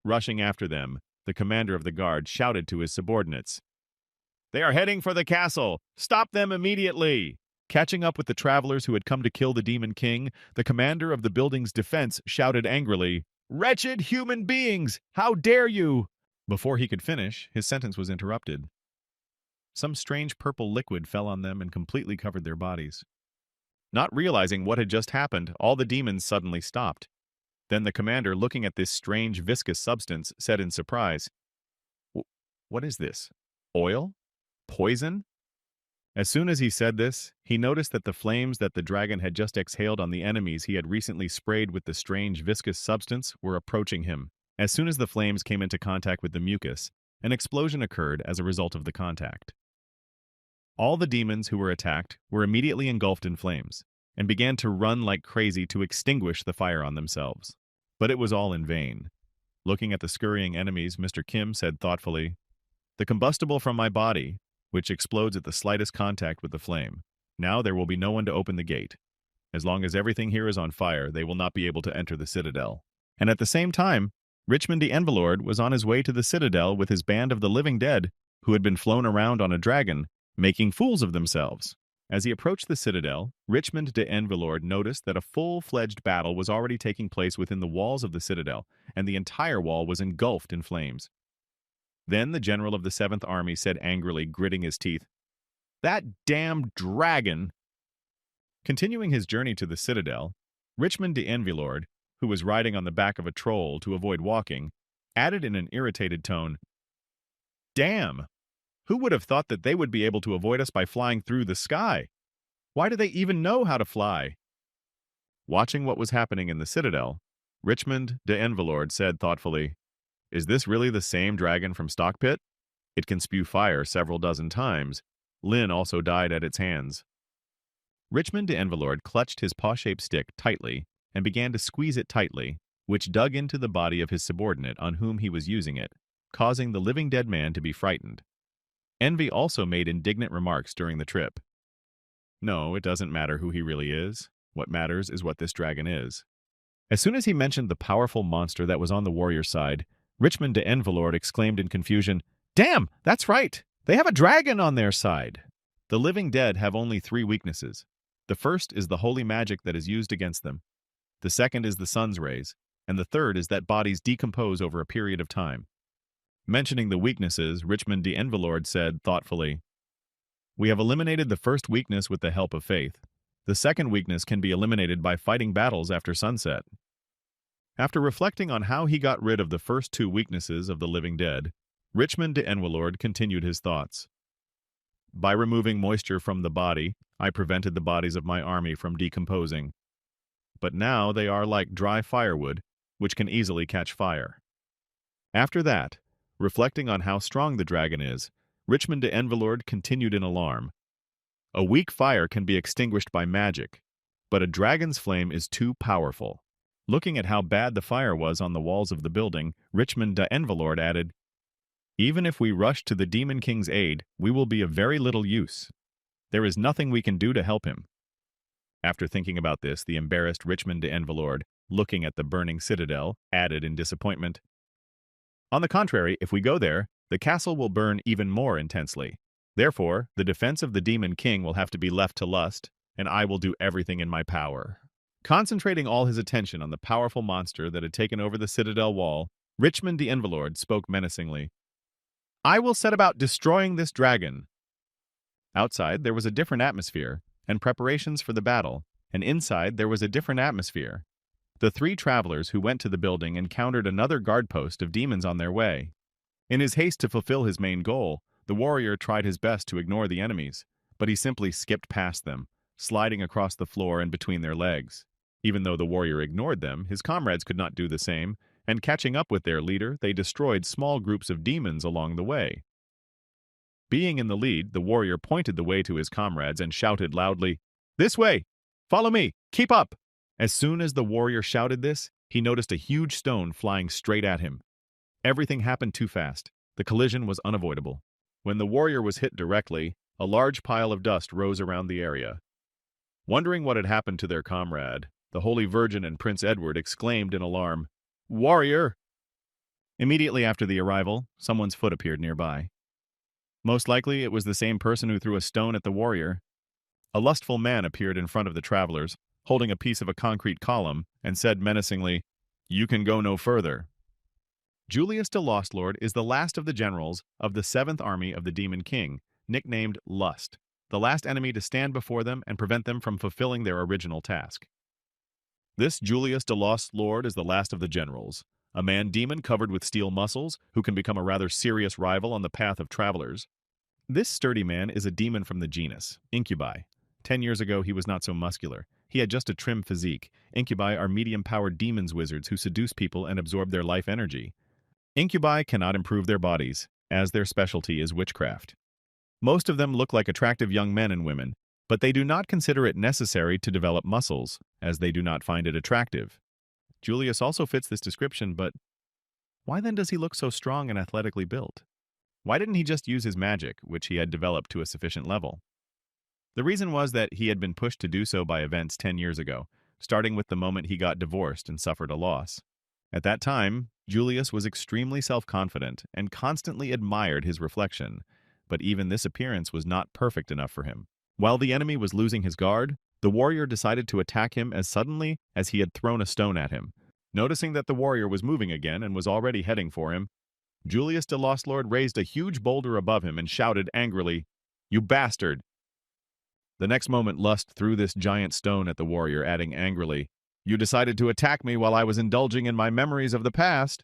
Rushing after them, the commander of the guard shouted to his subordinates, "They are heading for the castle! Stop them immediately!" Catching up with the travelers who had come to kill the Demon King, the commander of the building's defense shouted angrily, "Wretched human beings! How dare you!" Before he could finish, his sentence was interrupted. Some strange purple liquid fell on them and completely covered their bodies. Not realizing what had just happened, all the demons suddenly stopped. Then the commander, looking at this strange viscous substance, said in surprise, What is this? Oil? Poison? As soon as he said this, he noticed that the flames that the dragon had just exhaled on the enemies he had recently sprayed with the strange viscous substance were approaching him. As soon as the flames came into contact with the mucus, an explosion occurred as a result of the contact. All the demons who were attacked were immediately engulfed in flames and began to run like crazy to extinguish the fire on themselves. But it was all in vain. Looking at the scurrying enemies, Mr. Kim said thoughtfully, "The combustible from my body, which explodes at the slightest contact with the flame. Now there will be no one to open the gate. As long as everything here is on fire, they will not be able to enter the citadel." And at the same time, Richmond the Envelord was on his way to the citadel with his band of the living dead, who had been flown around on a dragon, making fools of themselves. As he approached the citadel, Richmond de Envelord noticed that a full-fledged battle was already taking place within the walls of the citadel, and the entire wall was engulfed in flames. Then the general of the 7th Army said angrily, gritting his teeth, "That damned dragon!" Continuing his journey to the citadel, Richmond de Envelord, who was riding on the back of a troll to avoid walking, added in an irritated tone, "Damn! Who would have thought that they would be able to avoid us by flying through the sky? Why do they even know how to fly?" Watching what was happening in the citadel, Richmond de Envelord said thoughtfully, "Is this really the same dragon from Stockpit? It can spew fire several dozen times. Lin also died at its hands." Richmond de Envelord clutched his paw-shaped stick tightly and began to squeeze it tightly, which dug into the body of his subordinate on whom he was using it, causing the living dead man to be frightened. Envy also made indignant remarks during the trip. "No, it doesn't matter who he really is. What matters is what this dragon is." As soon as he mentioned the powerful monster that was on the warrior side, Richmond de Envelord exclaimed in confusion, "Damn, that's right! They have a dragon on their side!" The living dead have only 3 weaknesses. The first is the holy magic that is used against them. The second is the sun's rays, and the third is that bodies decompose over a period of time. Mentioning the weaknesses, Richmond de Envelord said thoughtfully, "We have eliminated the first weakness with the help of faith. The second weakness can be eliminated by fighting battles after sunset." After reflecting on how he got rid of the first 2 weaknesses of the living dead, Richmond de Envelord continued his thoughts. "By removing moisture from the body, I prevented the bodies of my army from decomposing. But now they are like dry firewood, which can easily catch fire." After that, reflecting on how strong the dragon is, Richmond de Envelord continued in alarm. "A weak fire can be extinguished by magic, but a dragon's flame is too powerful." Looking at how bad the fire was on the walls of the building, Richmond de Envelord added, "Even if we rush to the Demon King's aid, we will be of very little use. There is nothing we can do to help him." After thinking about this, the embarrassed Richmond de Envelord, looking at the burning citadel, added in disappointment, "On the contrary, if we go there, the castle will burn even more intensely. Therefore, the defense of the Demon King will have to be left to lust, and I will do everything in my power." Concentrating all his attention on the powerful monster that had taken over the citadel wall, Richmond de Envelord spoke menacingly, "I will set about destroying this dragon." Outside, there was a different atmosphere, and preparations for the battle, and inside there was a different atmosphere. The 3 travelers who went to the building encountered another guard post of demons on their way. In his haste to fulfill his main goal, the warrior tried his best to ignore the enemies, but he simply skipped past them, sliding across the floor and between their legs. Even though the warrior ignored them, his comrades could not do the same, and catching up with their leader, they destroyed small groups of demons along the way. Being in the lead, the warrior pointed the way to his comrades and shouted loudly, "This way! Follow me! Keep up!" As soon as the warrior shouted this, he noticed a huge stone flying straight at him. Everything happened too fast. The collision was unavoidable. When the warrior was hit directly, a large pile of dust rose around the area. Wondering what had happened to their comrade, the Holy Virgin and Prince Edward exclaimed in alarm, "Warrior!" Immediately after the arrival, someone's foot appeared nearby. Most likely, it was the same person who threw a stone at the warrior. A lustful man appeared in front of the travelers, holding a piece of a concrete column, and said menacingly, "You can go no further." Julius de Lostlord is the last of the generals of the 7th Army of the Demon King, nicknamed Lust. the last enemy to stand before them and prevent them from fulfilling their original task. This Julius the Lost Lord is the last of the generals, a man-demon covered with steel muscles who can become a rather serious rival on the path of travelers. This sturdy man is a demon from the genus, Incubi. 10 years ago, he was not so muscular. He had just a trim physique. Incubi are medium-powered demons wizards who seduce people and absorb their life energy. Incubi cannot improve their bodies, as their specialty is witchcraft. Most of them look like attractive young men and women, but they do not consider it necessary to develop muscles, as they do not find it attractive. Julius also fits this description, but why then does he look so strong and athletically built? Why didn't he just use his magic, which he had developed to a sufficient level? The reason was that he had been pushed to do so by events 10 years ago, starting with the moment he got divorced and suffered a loss. At that time, Julius was extremely self-confident and constantly admired his reflection, but even this appearance was not perfect enough for him. While the enemy was losing his guard, the warrior decided to attack him as suddenly as he had thrown a stone at him. Noticing that the warrior was moving again and was already heading for him, Julius the Lost Lord raised a huge boulder above him and shouted angrily, "You bastard!" The next moment Lust threw this giant stone at the warrior, adding angrily, "You decided to attack me while I was indulging in my memories of the past."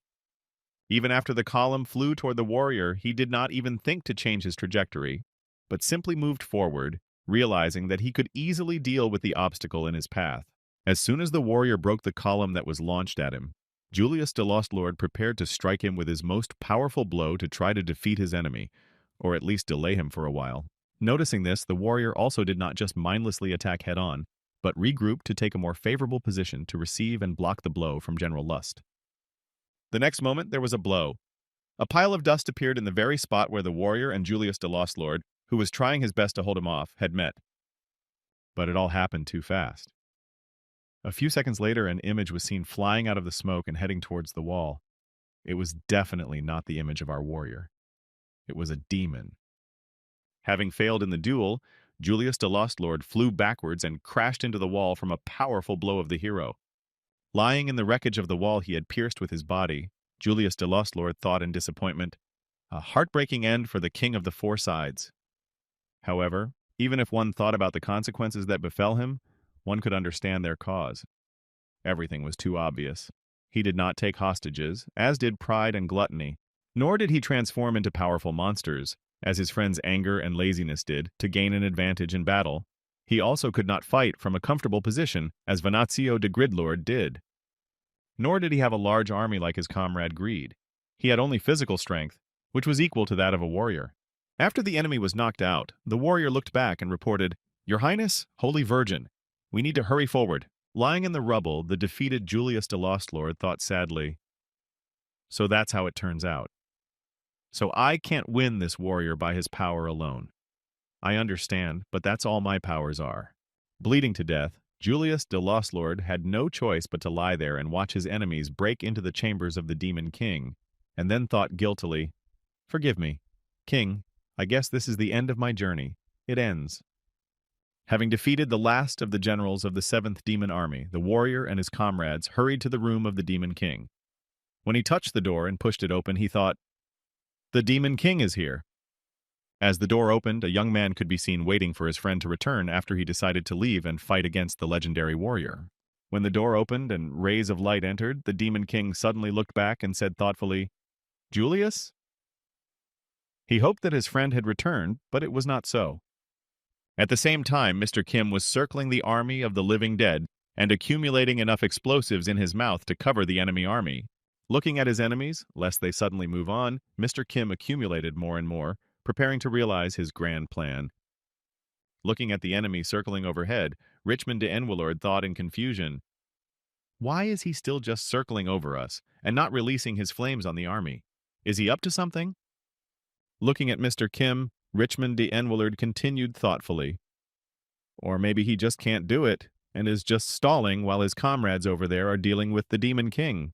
Even after the column flew toward the warrior, he did not even think to change his trajectory, but simply moved forward, realizing that he could easily deal with the obstacle in his path. As soon as the warrior broke the column that was launched at him, Julius the Lost Lord prepared to strike him with his most powerful blow to try to defeat his enemy, or at least delay him for a while. Noticing this, the warrior also did not just mindlessly attack head-on, but regrouped to take a more favorable position to receive and block the blow from General Lust. The next moment, there was a blow. A pile of dust appeared in the very spot where the warrior and Julius the Lost Lord, who was trying his best to hold him off, had met. But it all happened too fast. A few seconds later, an image was seen flying out of the smoke and heading towards the wall. It was definitely not the image of our warrior. It was a demon. Having failed in the duel, Julius the Lost Lord flew backwards and crashed into the wall from a powerful blow of the hero. Lying in the wreckage of the wall he had pierced with his body, Julius the Lost Lord thought in disappointment, "A heartbreaking end for the King of the Four Sides." However, even if one thought about the consequences that befell him, one could understand their cause. Everything was too obvious. He did not take hostages, as did pride and gluttony, nor did he transform into powerful monsters, as his friend's anger and laziness did, to gain an advantage in battle. He also could not fight from a comfortable position, as Venanzio de Gridlord did. Nor did he have a large army like his comrade Greed. He had only physical strength, which was equal to that of a warrior. After the enemy was knocked out, the warrior looked back and reported, "Your Highness, Holy Virgin, we need to hurry forward." Lying in the rubble, the defeated Julius the Lost Lord thought sadly, "So that's how it turns out. So I can't win this warrior by his power alone. I understand, but that's all my powers are." Bleeding to death, Julius the Lost Lord had no choice but to lie there and watch his enemies break into the chambers of the Demon King, and then thought guiltily, "Forgive me, King, I guess this is the end of my journey. It ends." Having defeated the last of the generals of the 7th Demon Army, the warrior and his comrades hurried to the room of the Demon King. When he touched the door and pushed it open, he thought, "The Demon King is here." As the door opened, a young man could be seen waiting for his friend to return after he decided to leave and fight against the legendary warrior. When the door opened and rays of light entered, the Demon King suddenly looked back and said thoughtfully, "Julius?" He hoped that his friend had returned, but it was not so. At the same time, Mr. Kim was circling the army of the living dead and accumulating enough explosives in his mouth to cover the enemy army. Looking at his enemies, lest they suddenly move on, Mr. Kim accumulated more and more, preparing to realize his grand plan. Looking at the enemy circling overhead, Richmond de Enwillard thought in confusion, "Why is he still just circling over us and not releasing his flames on the army? Is he up to something?" Looking at Mr. Kim, Richmond de Enwillard continued thoughtfully, "Or maybe he just can't do it and is just stalling while his comrades over there are dealing with the Demon King."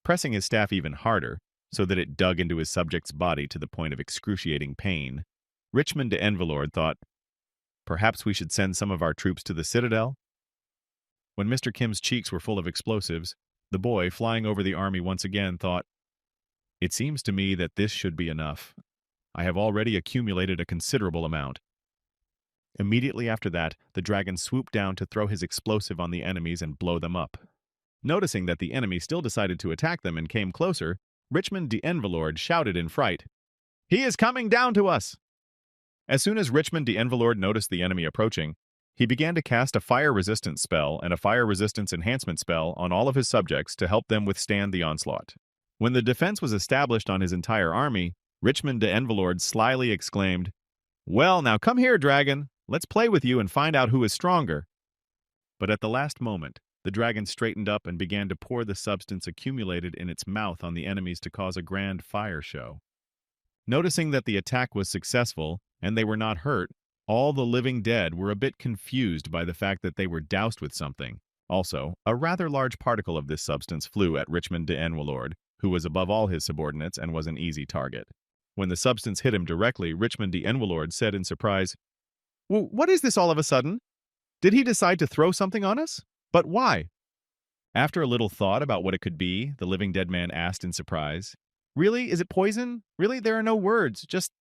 Pressing his staff even harder, so that it dug into his subject's body to the point of excruciating pain, Richmond de Enwillard thought, "Perhaps we should send some of our troops to the citadel?" When Mr. Kim's cheeks were full of explosives, the boy, flying over the army once again, thought, "It seems to me that this should be enough. I have already accumulated a considerable amount. Immediately after that, the dragon swooped down to throw his explosive on the enemies and blow them up. Noticing that the enemy still decided to attack them and came closer, Richmond de Envelord shouted in fright, "He is coming down to us!" As soon as Richmond de Envelord noticed the enemy approaching, he began to cast a fire resistance spell and a fire resistance enhancement spell on all of his subjects to help them withstand the onslaught. When the defense was established on his entire army, Richmond de Envelord slyly exclaimed, "Well, now come here, dragon. Let's play with you and find out who is stronger." But at the last moment, the dragon straightened up and began to pour the substance accumulated in its mouth on the enemies to cause a grand fire show. Noticing that the attack was successful and they were not hurt, all the living dead were a bit confused by the fact that they were doused with something. Also, a rather large particle of this substance flew at Richmond de Enwelord, who was above all his subordinates and was an easy target. When the substance hit him directly, Richmond de Enwelord said in surprise, "Well, what is this all of a sudden? Did he decide to throw something on us? But why?" After a little thought about what it could be, the living dead man asked in surprise, "Really? Is it poison? Really? There are no words, just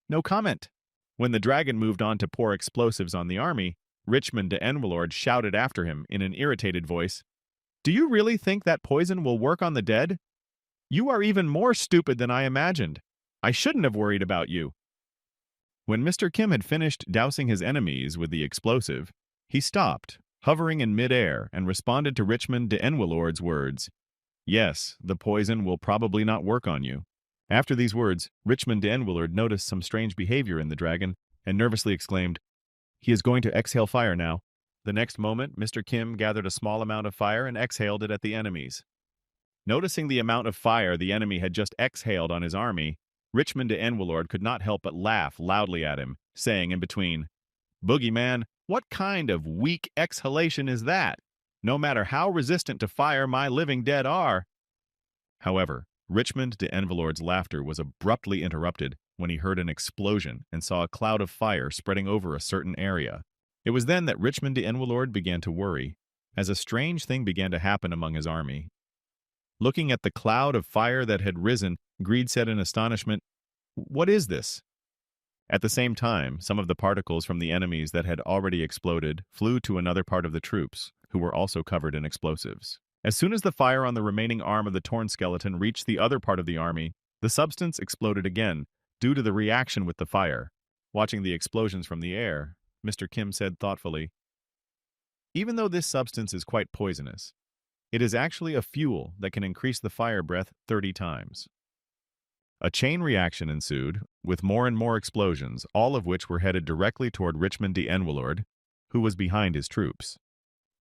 no comment." When the dragon moved on to pour explosives on the army, Richmond de Enwelord shouted after him in an irritated voice, "Do you really think that poison will work on the dead? You are even more stupid than I imagined. I shouldn't have worried about you." When Mr. Kim had finished dousing his enemies with the explosive, he stopped, hovering in midair, and responded to Richmond de Enwelord's words, "Yes, the poison will probably not work on you." After these words, Richmond de Enwelord noticed some strange behavior in the dragon and nervously exclaimed, "He is going to exhale fire now." The next moment, Mr. Kim gathered a small amount of fire and exhaled it at the enemies. Noticing the amount of fire the enemy had just exhaled on his army, Richmond de Enwelord could not help but laugh loudly at him, saying in between, "Boogeyman, what kind of weak exhalation is that? No matter how resistant to fire my living dead are." However, Richmond de Enwelord's laughter was abruptly interrupted when he heard an explosion and saw a cloud of fire spreading over a certain area. It was then that Richmond de Enwelord began to worry, as a strange thing began to happen among his army. Looking at the cloud of fire that had risen, Greed said in astonishment, "What is this?" At the same time, some of the particles from the enemies that had already exploded flew to another part of the troops, who were also covered in explosives. As soon as the fire on the remaining arm of the torn skeleton reached the other part of the army, the substance exploded again, due to the reaction with the fire. Watching the explosions from the air, Mr. Kim said thoughtfully, "Even though this substance is quite poisonous, it is actually a fuel that can increase the fire breath 30 times. A chain reaction ensued, with more and more explosions, all of which were headed directly toward Richmond de Enwelord, who was behind his troops.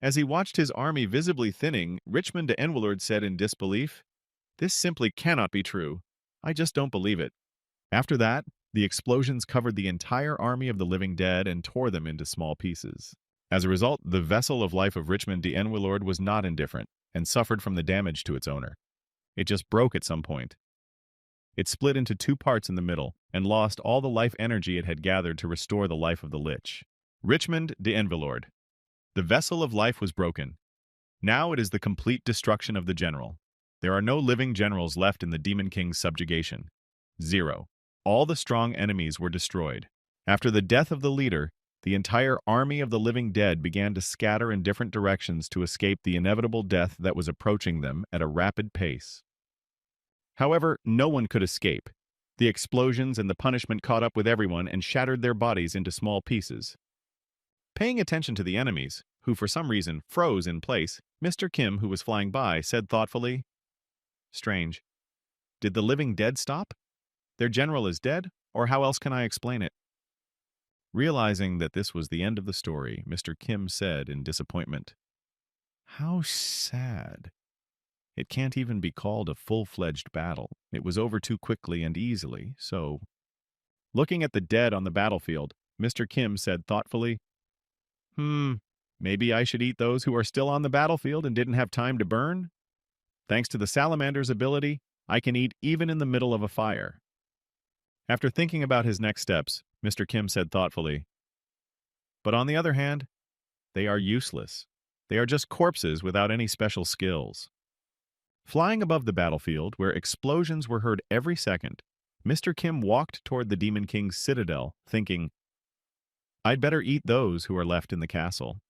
As he watched his army visibly thinning, Richmond de Enwelord said in disbelief, "This simply cannot be true. I just don't believe it." After that, the explosions covered the entire army of the living dead and tore them into small pieces. As a result, the vessel of life of Richmond de Enwelord was not indifferent and suffered from the damage to its owner. It just broke at some point. It split into two parts in the middle and lost all the life energy it had gathered to restore the life of the Lich. Richmond de Enwelord. The vessel of life was broken. Now it is the complete destruction of the general. There are no living generals left in the Demon King's subjugation. 0. All the strong enemies were destroyed. After the death of the leader, the entire army of the living dead began to scatter in different directions to escape the inevitable death that was approaching them at a rapid pace. However, no one could escape. The explosions and the punishment caught up with everyone and shattered their bodies into small pieces. Paying attention to the enemies, who for some reason froze in place, Mr. Kim, who was flying by, said thoughtfully, "Strange. Did the living dead stop? Their general is dead, or how else can I explain it?" Realizing that this was the end of the story, Mr. Kim said in disappointment, "How sad. It can't even be called a full-fledged battle. It was over too quickly and easily, so..." Looking at the dead on the battlefield, Mr. Kim said thoughtfully, Maybe I should eat those who are still on the battlefield and didn't have time to burn? Thanks to the salamander's ability, I can eat even in the middle of a fire." After thinking about his next steps, Mr. Kim said thoughtfully, "But on the other hand, they are useless. They are just corpses without any special skills." Flying above the battlefield, where explosions were heard every second, Mr. Kim walked toward the Demon King's citadel, thinking, I'd better eat those who are left in the castle.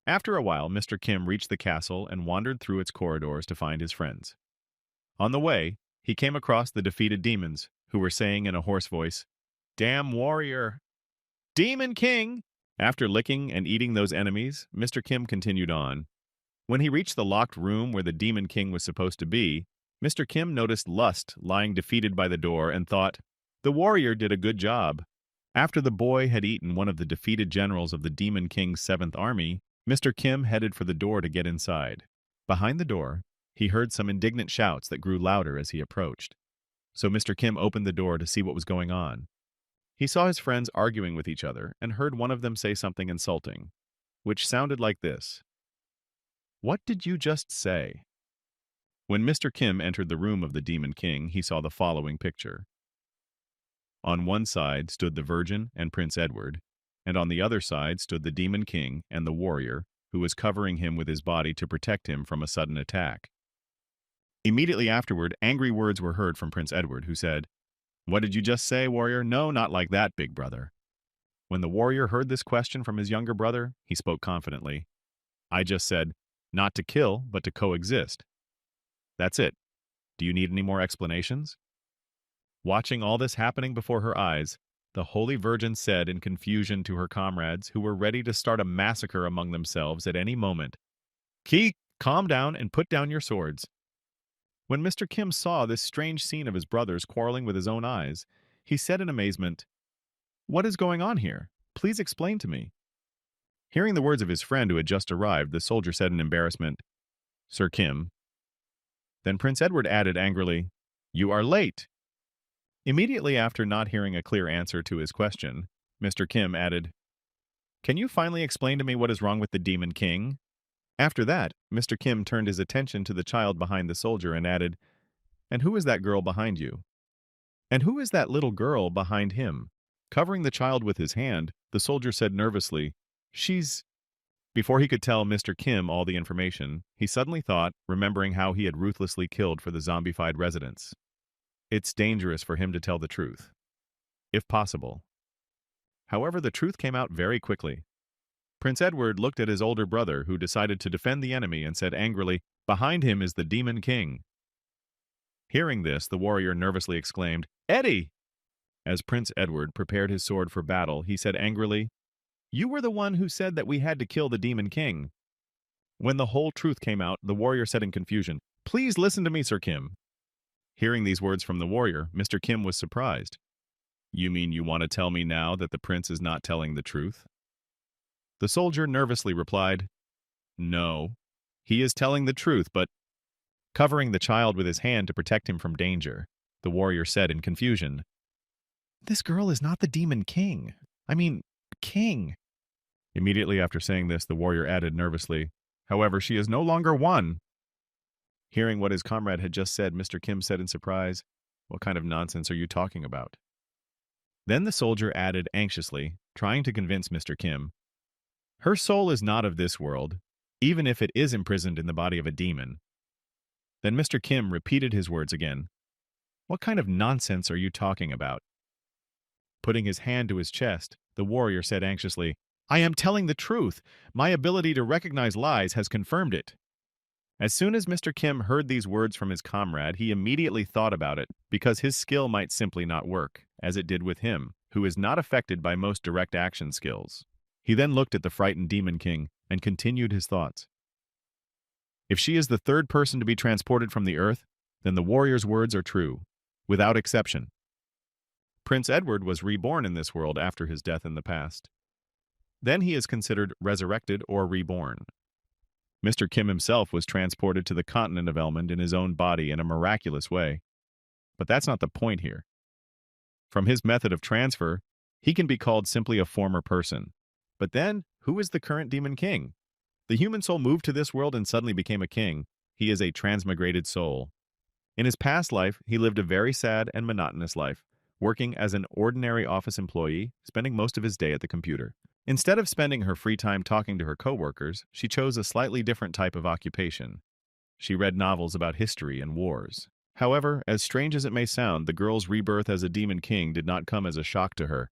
After a while, Mr. Kim reached the castle and wandered through its corridors to find his friends. On the way, he came across the defeated demons, who were saying in a hoarse voice, "Damn warrior! Demon King!" After licking and eating those enemies, Mr. Kim continued on. When he reached the locked room where the Demon King was supposed to be, Mr. Kim noticed Lust lying defeated by the door and thought, "The warrior did a good job." After the boy had eaten one of the defeated generals of the Demon King's 7th Army, Mr. Kim headed for the door to get inside. Behind the door, he heard some indignant shouts that grew louder as he approached. So Mr. Kim opened the door to see what was going on. He saw his friends arguing with each other and heard one of them say something insulting, which sounded like this. "What did you just say?" When Mr. Kim entered the room of the Demon King, he saw the following picture. On one side stood the Virgin and Prince Edward, and on the other side stood the Demon King and the warrior, who was covering him with his body to protect him from a sudden attack. Immediately afterward, angry words were heard from Prince Edward, who said, "What did you just say, warrior? No, not like that, big brother." When the warrior heard this question from his younger brother, he spoke confidently. "I just said, not to kill, but to coexist. That's it. Do you need any more explanations?" Watching all this happening before her eyes, the Holy Virgin said in confusion to her comrades, who were ready to start a massacre among themselves at any moment, "Ki, calm down and put down your swords." When Mr. Kim saw this strange scene of his brothers quarreling with his own eyes, he said in amazement, "What is going on here? Please explain to me." Hearing the words of his friend who had just arrived, the soldier said in embarrassment, "Sir Kim." Then Prince Edward added angrily, "You are late." Immediately after not hearing a clear answer to his question, Mr. Kim added, "Can you finally explain to me what is wrong with the Demon King?" After that, Mr. Kim turned his attention to the child behind the soldier and added, "And who is that girl behind you?" "And who is that little girl behind him?" Covering the child with his hand, the soldier said nervously, "She's—" Before he could tell Mr. Kim all the information, he suddenly thought, remembering how he had ruthlessly killed for the zombified residents. It's dangerous for him to tell the truth, if possible. However, the truth came out very quickly. Prince Edward looked at his older brother, who decided to defend the enemy, and said angrily, "Behind him is the Demon King." Hearing this, the warrior nervously exclaimed, "Eddie!" As Prince Edward prepared his sword for battle, he said angrily, "You were the one who said that we had to kill the Demon King." When the whole truth came out, the warrior said in confusion, "Please listen to me, Sir Kim." Hearing these words from the warrior, Mr. Kim was surprised. "You mean you want to tell me now that the prince is not telling the truth?" The soldier nervously replied, "No, he is telling the truth, but—" Covering the child with his hand to protect him from danger, the warrior said in confusion, "This girl is not the Demon King. I mean, king." Immediately after saying this, the warrior added nervously, "However, she is no longer one." Hearing what his comrade had just said, Mr. Kim said in surprise, "What kind of nonsense are you talking about?" Then the soldier added anxiously, trying to convince Mr. Kim, "Her soul is not of this world, even if it is imprisoned in the body of a demon." Then Mr. Kim repeated his words again. "What kind of nonsense are you talking about?" Putting his hand to his chest, the warrior said anxiously, "I am telling the truth. My ability to recognize lies has confirmed it." As soon as Mr. Kim heard these words from his comrade, he immediately thought about it, because his skill might simply not work, as it did with him, who is not affected by most direct action skills. He then looked at the frightened Demon King and continued his thoughts. If she is the third person to be transported from the earth, then the warrior's words are true, without exception. Prince Edward was reborn in this world after his death in the past. Then he is considered resurrected or reborn. Mr. Kim himself was transported to the continent of Elmond in his own body in a miraculous way. But that's not the point here. From his method of transfer, he can be called simply a former person. But then, who is the current Demon King? The human soul moved to this world and suddenly became a king. He is a transmigrated soul. In his past life, he lived a very sad and monotonous life, working as an ordinary office employee, spending most of his day at the computer. Instead of spending her free time talking to her coworkers, she chose a slightly different type of occupation. She read novels about history and wars. However, as strange as it may sound, the girl's rebirth as a demon king did not come as a shock to her.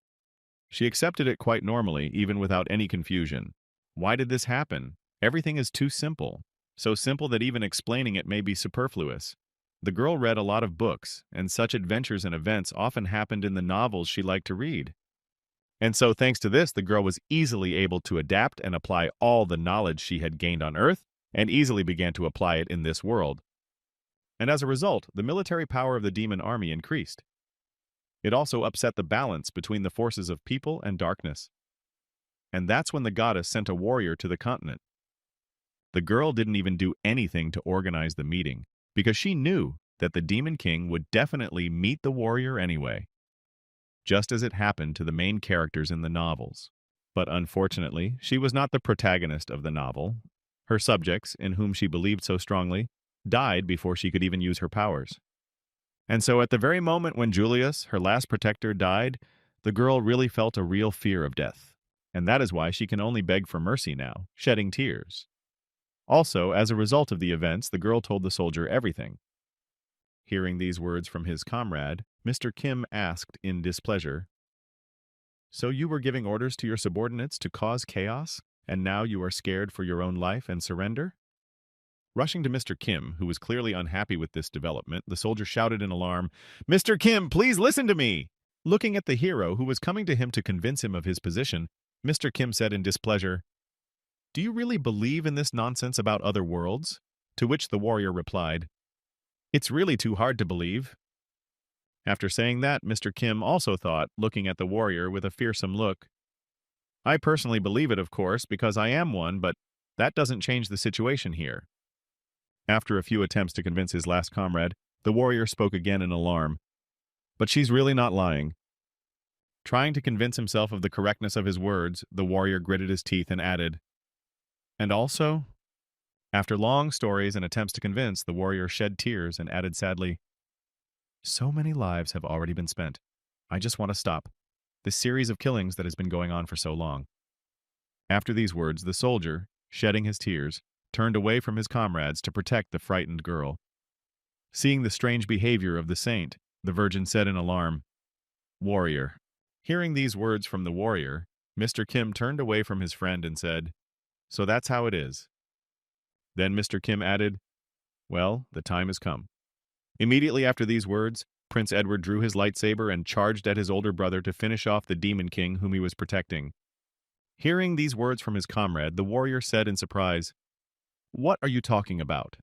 She accepted it quite normally, even without any confusion. Why did this happen? Everything is too simple. So simple that even explaining it may be superfluous. The girl read a lot of books, and such adventures and events often happened in the novels she liked to read. And so, thanks to this, the girl was easily able to adapt and apply all the knowledge she had gained on Earth, and easily began to apply it in this world. And as a result, the military power of the demon army increased. It also upset the balance between the forces of people and darkness. And that's when the goddess sent a warrior to the continent. The girl didn't even do anything to organize the meeting, because she knew that the Demon King would definitely meet the warrior anyway, just as it happened to the main characters in the novels. But unfortunately, she was not the protagonist of the novel. Her subjects, in whom she believed so strongly, died before she could even use her powers. And so at the very moment when Julius, her last protector, died, the girl really felt a real fear of death. And that is why she can only beg for mercy now, shedding tears. Also, as a result of the events, the girl told the soldier everything. Hearing these words from his comrade, Mr. Kim asked in displeasure, "So you were giving orders to your subordinates to cause chaos, and now you are scared for your own life and surrender?" Rushing to Mr. Kim, who was clearly unhappy with this development, the soldier shouted in alarm, "Mr. Kim, please listen to me!" Looking at the hero, who was coming to him to convince him of his position, Mr. Kim said in displeasure, "Do you really believe in this nonsense about other worlds?" To which the warrior replied, "It's really too hard to believe." After saying that, Mr. Kim also thought, looking at the warrior with a fearsome look, "I personally believe it, of course, because I am one, but that doesn't change the situation here." After a few attempts to convince his last comrade, the warrior spoke again in alarm. "But she's really not lying." Trying to convince himself of the correctness of his words, the warrior gritted his teeth and added, "And also?" After long stories and attempts to convince, the warrior shed tears and added sadly, "So many lives have already been spent. I just want to stop this series of killings that has been going on for so long." After these words, the soldier, shedding his tears, turned away from his comrades to protect the frightened girl. Seeing the strange behavior of the saint, the Virgin said in alarm, "Warrior." Hearing these words from the warrior, Mr. Kim turned away from his friend and said, "So that's how it is." Then Mr. Kim added, "Well, the time has come." Immediately after these words, Prince Edward drew his lightsaber and charged at his older brother to finish off the Demon King whom he was protecting. Hearing these words from his comrade, the warrior said in surprise, "What are you talking about?"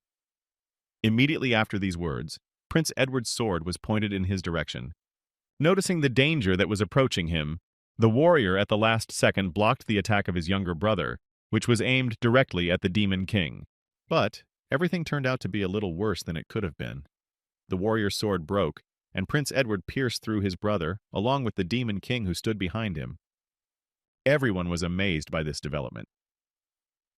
Immediately after these words, Prince Edward's sword was pointed in his direction. Noticing the danger that was approaching him, the warrior at the last second blocked the attack of his younger brother, which was aimed directly at the Demon King. But everything turned out to be a little worse than it could have been. The warrior's sword broke, and Prince Edward pierced through his brother, along with the Demon King who stood behind him. Everyone was amazed by this development.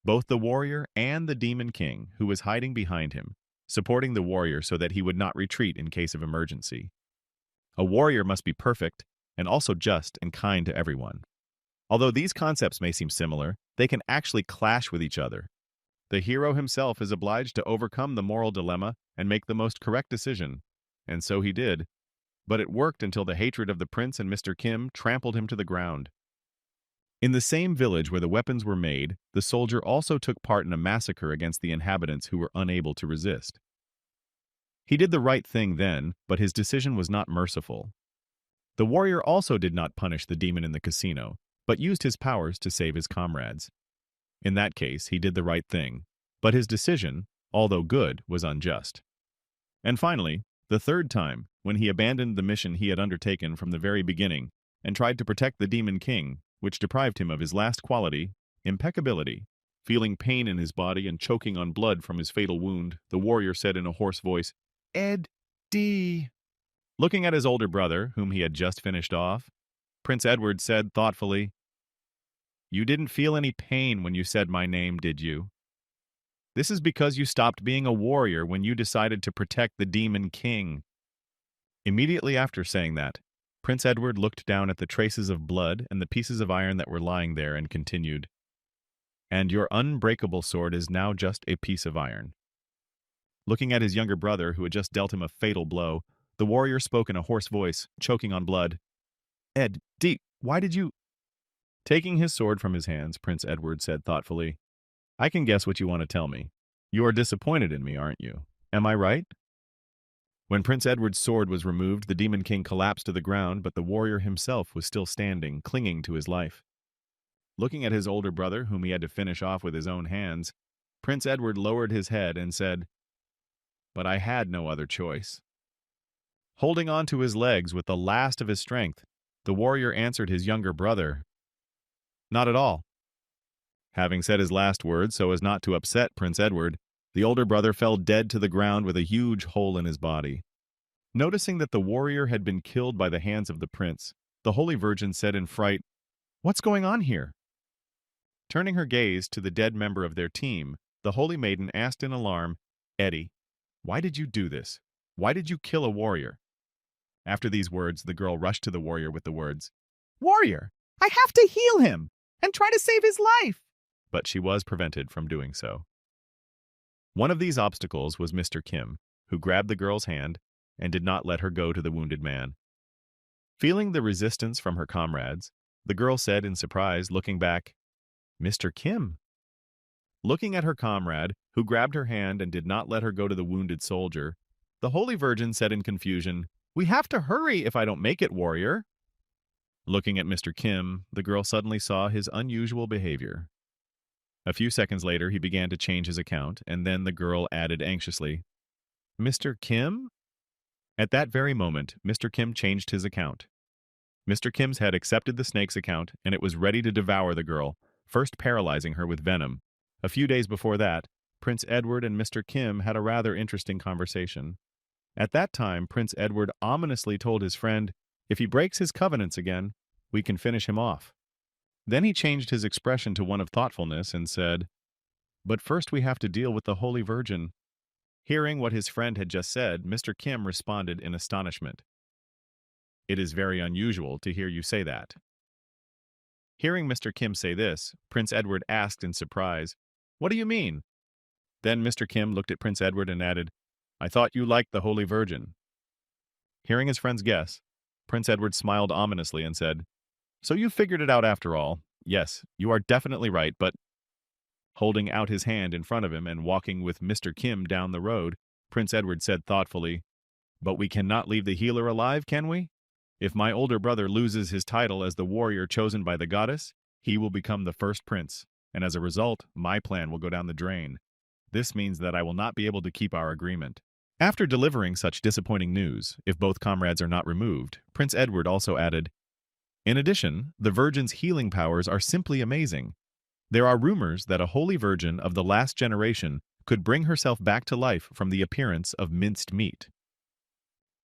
Both the warrior and the Demon King, who was hiding behind him, supporting the warrior so that he would not retreat in case of emergency. A warrior must be perfect, and also just and kind to everyone. Although these concepts may seem similar, they can actually clash with each other. The hero himself is obliged to overcome the moral dilemma and make the most correct decision, and so he did. But it worked until the hatred of the prince and Mr. Kim trampled him to the ground. In the same village where the weapons were made, the soldier also took part in a massacre against the inhabitants who were unable to resist. He did the right thing then, but his decision was not merciful. The warrior also did not punish the demon in the casino, but used his powers to save his comrades. In that case, he did the right thing, but his decision, although good, was unjust. And finally, the third time, when he abandoned the mission he had undertaken from the very beginning and tried to protect the Demon King, which deprived him of his last quality, impeccability. Feeling pain in his body and choking on blood from his fatal wound, the warrior said in a hoarse voice, "Ed D." Looking at his older brother, whom he had just finished off, Prince Edward said thoughtfully, "You didn't feel any pain when you said my name, did you? This is because you stopped being a warrior when you decided to protect the Demon King." Immediately after saying that, Prince Edward looked down at the traces of blood and the pieces of iron that were lying there and continued, "And your unbreakable sword is now just a piece of iron." Looking at his younger brother, who had just dealt him a fatal blow, the warrior spoke in a hoarse voice, choking on blood, "Ed D, why did you..." Taking his sword from his hands, Prince Edward said thoughtfully, I can guess what you want to tell me. You are disappointed in me, aren't you? Am I right? When Prince Edward's sword was removed, the Demon King collapsed to the ground, but the warrior himself was still standing, clinging to his life. Looking at his older brother, whom he had to finish off with his own hands, Prince Edward lowered his head and said, But I had no other choice. Holding on to his legs with the last of his strength, the warrior answered his younger brother, Not at all. Having said his last words so as not to upset Prince Edward, the older brother fell dead to the ground with a huge hole in his body. Noticing that the warrior had been killed by the hands of the prince, the Holy Virgin said in fright, What's going on here? Turning her gaze to the dead member of their team, the Holy Maiden asked in alarm, Eddie, why did you do this? Why did you kill a warrior? After these words, the girl rushed to the warrior with the words, Warrior, I have to heal him and try to save his life. But she was prevented from doing so. One of these obstacles was Mr. Kim, who grabbed the girl's hand and did not let her go to the wounded man. Feeling the resistance from her comrades, the girl said in surprise, looking back, Mr. Kim. Looking at her comrade, who grabbed her hand and did not let her go to the wounded soldier, the Holy Virgin said in confusion, We have to hurry if I don't make it, warrior. Looking at Mr. Kim, the girl suddenly saw his unusual behavior. A few seconds later, he began to change his account, and then the girl added anxiously, Mr. Kim? At that very moment, Mr. Kim changed his account. Mr. Kim's head accepted the snake's account, and it was ready to devour the girl, first paralyzing her with venom. A few days before that, Prince Edward and Mr. Kim had a rather interesting conversation. At that time, Prince Edward ominously told his friend, If he breaks his covenants again, we can finish him off. Then he changed his expression to one of thoughtfulness and said, But first we have to deal with the Holy Virgin. Hearing what his friend had just said, Mr. Kim responded in astonishment. It is very unusual to hear you say that. Hearing Mr. Kim say this, Prince Edward asked in surprise, What do you mean? Then Mr. Kim looked at Prince Edward and added, I thought you liked the Holy Virgin. Hearing his friend's guess, Prince Edward smiled ominously and said, So you figured it out after all. Yes, you are definitely right, but... Holding out his hand in front of him and walking with Mr. Kim down the road, Prince Edward said thoughtfully, But we cannot leave the healer alive, can we? If my older brother loses his title as the warrior chosen by the goddess, he will become the first prince, and as a result, my plan will go down the drain. This means that I will not be able to keep our agreement. After delivering such disappointing news, if both comrades are not removed, Prince Edward also added, In addition, the Virgin's healing powers are simply amazing. There are rumors that a holy virgin of the last generation could bring herself back to life from the appearance of minced meat.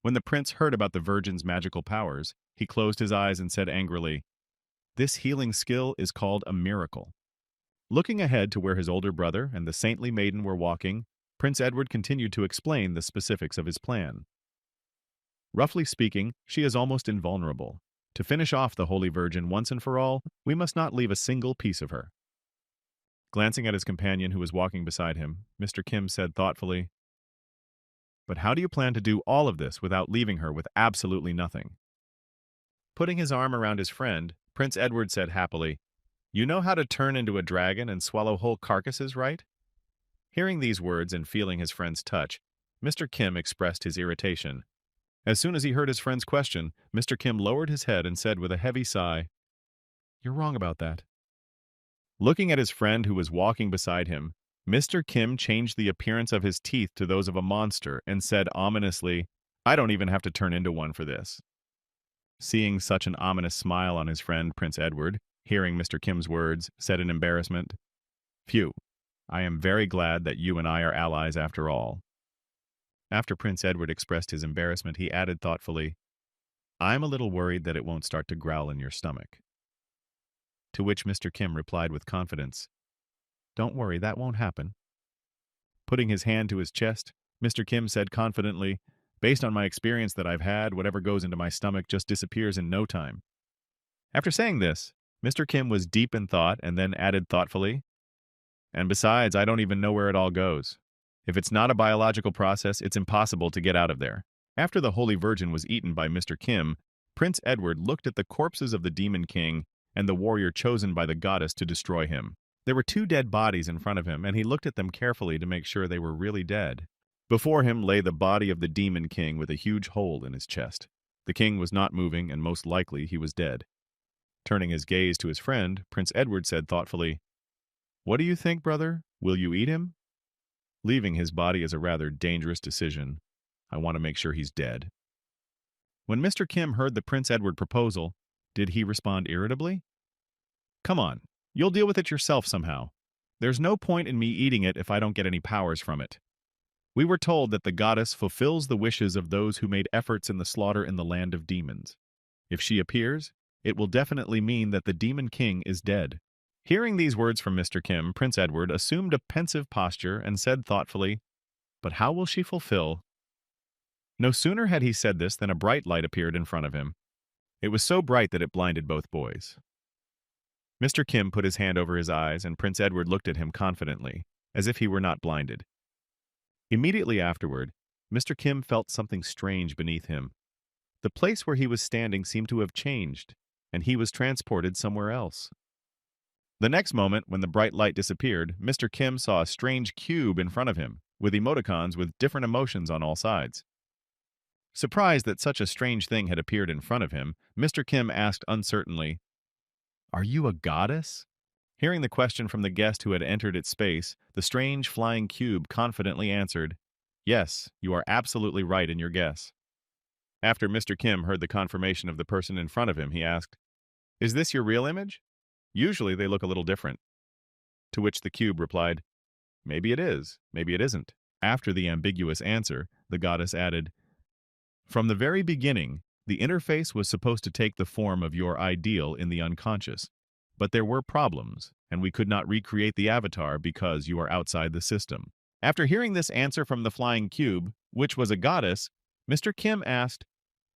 When the prince heard about the Virgin's magical powers, he closed his eyes and said angrily, This healing skill is called a miracle. Looking ahead to where his older brother and the saintly maiden were walking, Prince Edward continued to explain the specifics of his plan. Roughly speaking, she is almost invulnerable. To finish off the Holy Virgin once and for all, we must not leave a single piece of her. Glancing at his companion who was walking beside him, Mr. Kim said thoughtfully, But how do you plan to do all of this without leaving her with absolutely nothing? Putting his arm around his friend, Prince Edward said happily, You know how to turn into a dragon and swallow whole carcasses, right? Hearing these words and feeling his friend's touch, Mr. Kim expressed his irritation. As soon as he heard his friend's question, Mr. Kim lowered his head and said with a heavy sigh, You're wrong about that. Looking at his friend who was walking beside him, Mr. Kim changed the appearance of his teeth to those of a monster and said ominously, I don't even have to turn into one for this. Seeing such an ominous smile on his friend, Prince Edward, hearing Mr. Kim's words, said in embarrassment, Phew, I am very glad that you and I are allies after all. After Prince Edward expressed his embarrassment, he added thoughtfully, I'm a little worried that it won't start to growl in your stomach. To which Mr. Kim replied with confidence, Don't worry, that won't happen. Putting his hand to his chest, Mr. Kim said confidently, Based on my experience that I've had, whatever goes into my stomach just disappears in no time. After saying this, Mr. Kim was deep in thought and then added thoughtfully, And besides, I don't even know where it all goes. If it's not a biological process, it's impossible to get out of there. After the Holy Virgin was eaten by Mr. Kim, Prince Edward looked at the corpses of the Demon King and the warrior chosen by the goddess to destroy him. There were 2 dead bodies in front of him, and he looked at them carefully to make sure they were really dead. Before him lay the body of the demon king with a huge hole in his chest. The king was not moving, and most likely he was dead. Turning his gaze to his friend, Prince Edward said thoughtfully, "What do you think, brother? Will you eat him?" Leaving his body is a rather dangerous decision. I want to make sure he's dead. When Mr. Kim heard the Prince Edward proposal, did he respond irritably? "Come on, you'll deal with it yourself somehow. There's no point in me eating it if I don't get any powers from it. We were told that the goddess fulfills the wishes of those who made efforts in the slaughter in the land of demons. If she appears, it will definitely mean that the demon king is dead." Hearing these words from Mr. Kim, Prince Edward assumed a pensive posture and said thoughtfully, "But how will she fulfill?" No sooner had he said this than a bright light appeared in front of him. It was so bright that it blinded both boys. Mr. Kim put his hand over his eyes, and Prince Edward looked at him confidently, as if he were not blinded. Immediately afterward, Mr. Kim felt something strange beneath him. The place where he was standing seemed to have changed, and he was transported somewhere else. The next moment, when the bright light disappeared, Mr. Kim saw a strange cube in front of him, with emoticons with different emotions on all sides. Surprised that such a strange thing had appeared in front of him, Mr. Kim asked uncertainly, "Are you a goddess?" Hearing the question from the guest who had entered its space, the strange flying cube confidently answered, "Yes, you are absolutely right in your guess." After Mr. Kim heard the confirmation of the person in front of him, he asked, "Is this your real image? Usually they look a little different." To which the cube replied, "Maybe it is, maybe it isn't." After the ambiguous answer, the goddess added, "From the very beginning, the interface was supposed to take the form of your ideal in the unconscious. But there were problems, and we could not recreate the avatar because you are outside the system." After hearing this answer from the flying cube, which was a goddess, Mr. Kim asked,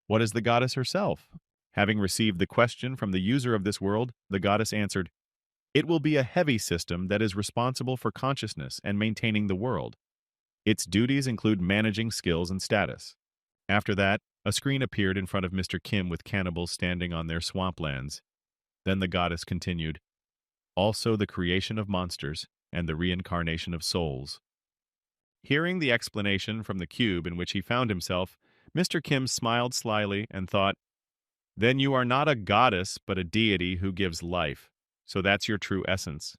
"What is the goddess herself?" Having received the question from the user of this world, the goddess answered, "It will be a heavy system that is responsible for consciousness and maintaining the world. Its duties include managing skills and status." After that, a screen appeared in front of Mr. Kim with cannibals standing on their swamplands. Then the goddess continued, "Also the creation of monsters and the reincarnation of souls." Hearing the explanation from the cube in which he found himself, Mr. Kim smiled slyly and thought, "Then you are not a goddess, but a deity who gives life. So that's your true essence."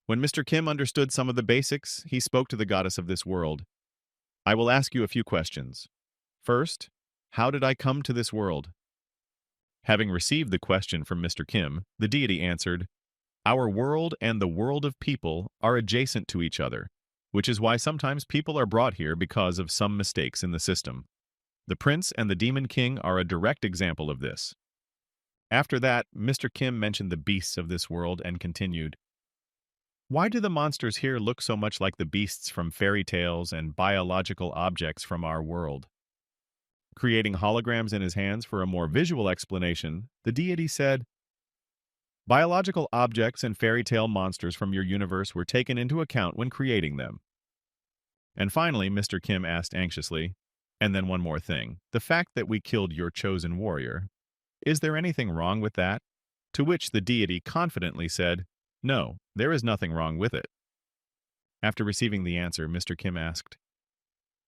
When Mr. Kim understood some of the basics, he spoke to the goddess of this world. "I will ask you a few questions. First, how did I come to this world?" Having received the question from Mr. Kim, the deity answered, "Our world and the world of people are adjacent to each other, which is why sometimes people are brought here because of some mistakes in the system. The prince and the demon king are a direct example of this." After that, Mr. Kim mentioned the beasts of this world and continued, "Why do the monsters here look so much like the beasts from fairy tales and biological objects from our world?" Creating holograms in his hands for a more visual explanation, the deity said, "Biological objects and fairy tale monsters from your universe were taken into account when creating them." And finally, Mr. Kim asked anxiously, "And then one more thing. The fact that we killed your chosen warrior, is there anything wrong with that?" To which the deity confidently said, "No, there is nothing wrong with it." After receiving the answer, Mr. Kim asked,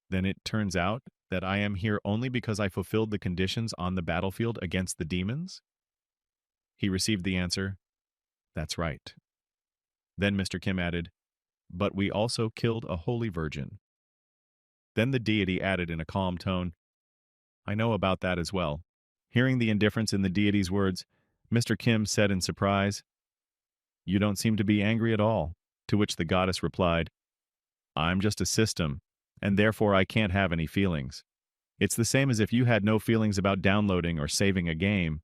"Then it turns out that I am here only because I fulfilled the conditions on the battlefield against the demons?" He received the answer, "That's right." Then Mr. Kim added, "But we also killed a holy virgin." Then the deity added in a calm tone, "I know about that as well." Hearing the indifference in the deity's words, Mr. Kim said in surprise, "You don't seem to be angry at all." To which the goddess replied, "I'm just a system, and therefore I can't have any feelings. It's the same as if you had no feelings about downloading or saving a game."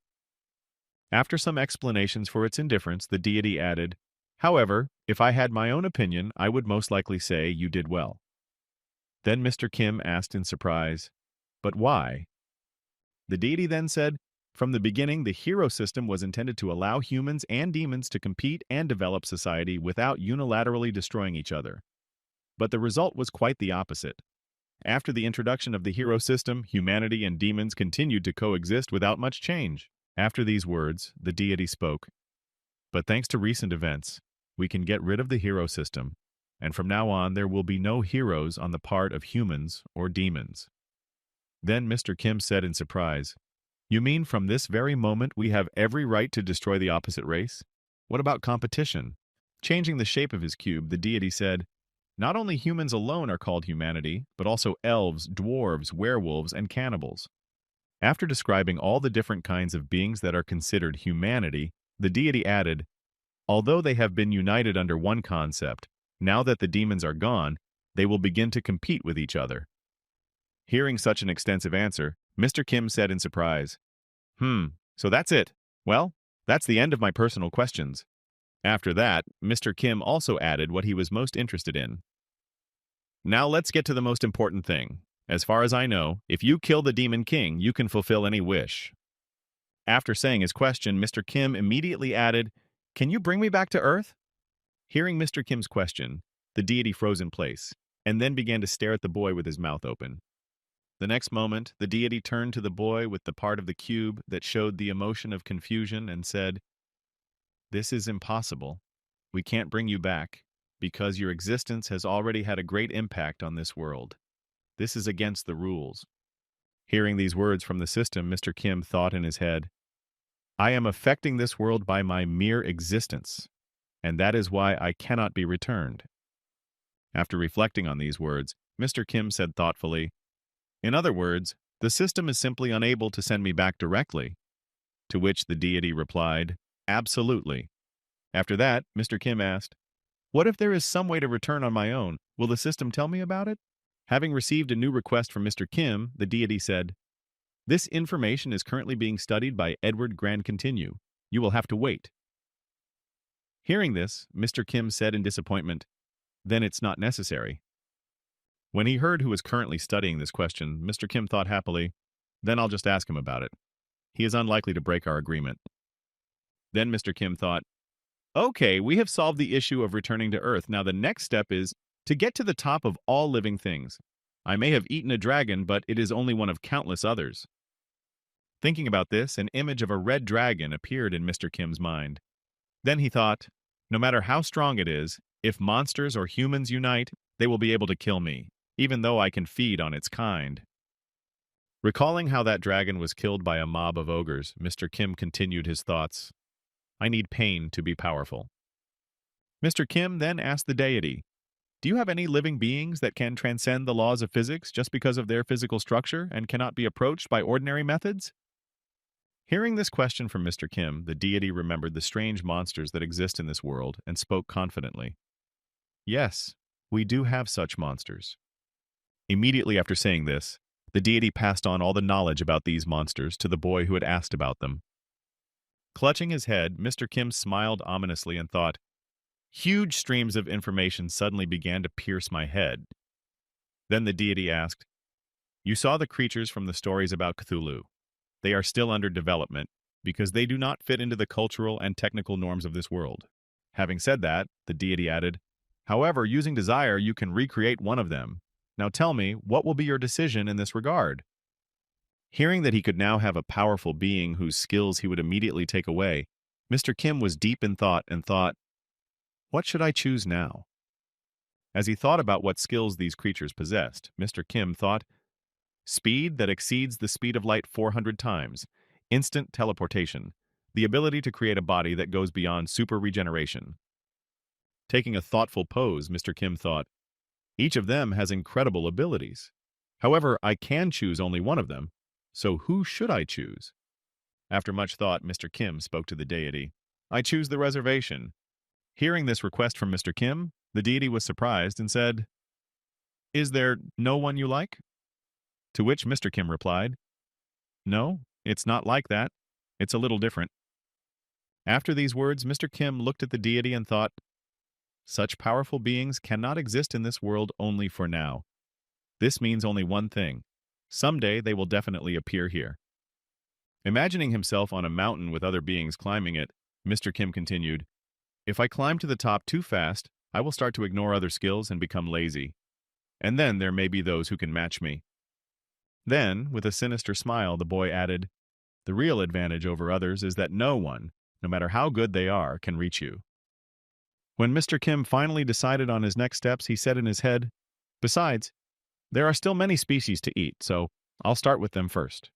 After some explanations for its indifference, the deity added, "However, if I had my own opinion, I would most likely say you did well." Then Mr. Kim asked in surprise, "But why?" The deity then said, "From the beginning, the hero system was intended to allow humans and demons to compete and develop society without unilaterally destroying each other. But the result was quite the opposite. After the introduction of the hero system, humanity and demons continued to coexist without much change. After these words, the deity spoke. But thanks to recent events, we can get rid of the hero system, and from now on there will be no heroes on the part of humans or demons. Then Mr. Kim said in surprise, "You mean from this very moment we have every right to destroy the opposite race? What about competition?" Changing the shape of his cube, the deity said, "Not only humans alone are called humanity, but also elves, dwarves, werewolves, and cannibals." After describing all the different kinds of beings that are considered humanity, the deity added, "Although they have been united under one concept, now that the demons are gone, they will begin to compete with each other." Hearing such an extensive answer, Mr. Kim said in surprise, So that's it. Well, that's the end of my personal questions." After that, Mr. Kim also added what he was most interested in. "Now let's get to the most important thing. As far as I know, if you kill the Demon King, you can fulfill any wish." After saying his question, Mr. Kim immediately added, "Can you bring me back to Earth?" Hearing Mr. Kim's question, the deity froze in place, and then began to stare at the boy with his mouth open. The next moment, the deity turned to the boy with the part of the cube that showed the emotion of confusion and said, "This is impossible. We can't bring you back, because your existence has already had a great impact on this world. This is against the rules." Hearing these words from the system, Mr. Kim thought in his head, "I am affecting this world by my mere existence, and that is why I cannot be returned." After reflecting on these words, Mr. Kim said thoughtfully, "In other words, the system is simply unable to send me back directly." To which the deity replied, "Absolutely." After that, Mr. Kim asked, "What if there is some way to return on my own? Will the system tell me about it?" Having received a new request from Mr. Kim, the deity said, "This information is currently being studied by Edward Grand Continue. You will have to wait." Hearing this, Mr. Kim said in disappointment, "Then it's not necessary." When he heard who was currently studying this question, Mr. Kim thought happily, "Then I'll just ask him about it. He is unlikely to break our agreement." Then Mr. Kim thought, "Okay, we have solved the issue of returning to Earth. Now the next step is to get to the top of all living things. I may have eaten a dragon, but it is only one of countless others." Thinking about this, an image of a red dragon appeared in Mr. Kim's mind. Then he thought, no matter how strong it is, if monsters or humans unite, they will be able to kill me, even though I can feed on its kind. Recalling how that dragon was killed by a mob of ogres, Mr. Kim continued his thoughts. "I need pain to be powerful." Mr. Kim then asked the deity, "Do you have any living beings that can transcend the laws of physics just because of their physical structure and cannot be approached by ordinary methods?" Hearing this question from Mr. Kim, the deity remembered the strange monsters that exist in this world and spoke confidently. "Yes, we do have such monsters." Immediately after saying this, the deity passed on all the knowledge about these monsters to the boy who had asked about them. Clutching his head, Mr. Kim smiled ominously and thought, "Huge streams of information suddenly began to pierce my head." Then the deity asked, "You saw the creatures from the stories about Cthulhu. They are still under development because they do not fit into the cultural and technical norms of this world." Having said that, the deity added, "However, using desire, you can recreate one of them. Now tell me, what will be your decision in this regard?" Hearing that he could now have a powerful being whose skills he would immediately take away, Mr. Kim was deep in thought and thought, "What should I choose now?" As he thought about what skills these creatures possessed, Mr. Kim thought, speed that exceeds the speed of light 400 times, instant teleportation, the ability to create a body that goes beyond super regeneration. Taking a thoughtful pose, Mr. Kim thought, each of them has incredible abilities. However, I can choose only one of them, so who should I choose? After much thought, Mr. Kim spoke to the deity. "I choose the reservation." Hearing this request from Mr. Kim, the deity was surprised and said, "Is there no one you like?" To which Mr. Kim replied, "No, it's not like that. It's a little different." After these words, Mr. Kim looked at the deity and thought, "Such powerful beings cannot exist in this world only for now. This means only one thing. Someday they will definitely appear here." Imagining himself on a mountain with other beings climbing it, Mr. Kim continued, "If I climb to the top too fast, I will start to ignore other skills and become lazy. And then there may be those who can match me." Then, with a sinister smile, the boy added, The real advantage over others is that no one, no matter how good they are, can reach you. When Mr. Kim finally decided on his next steps, he said in his head, "Besides, there are still many species to eat, so I'll start with them first."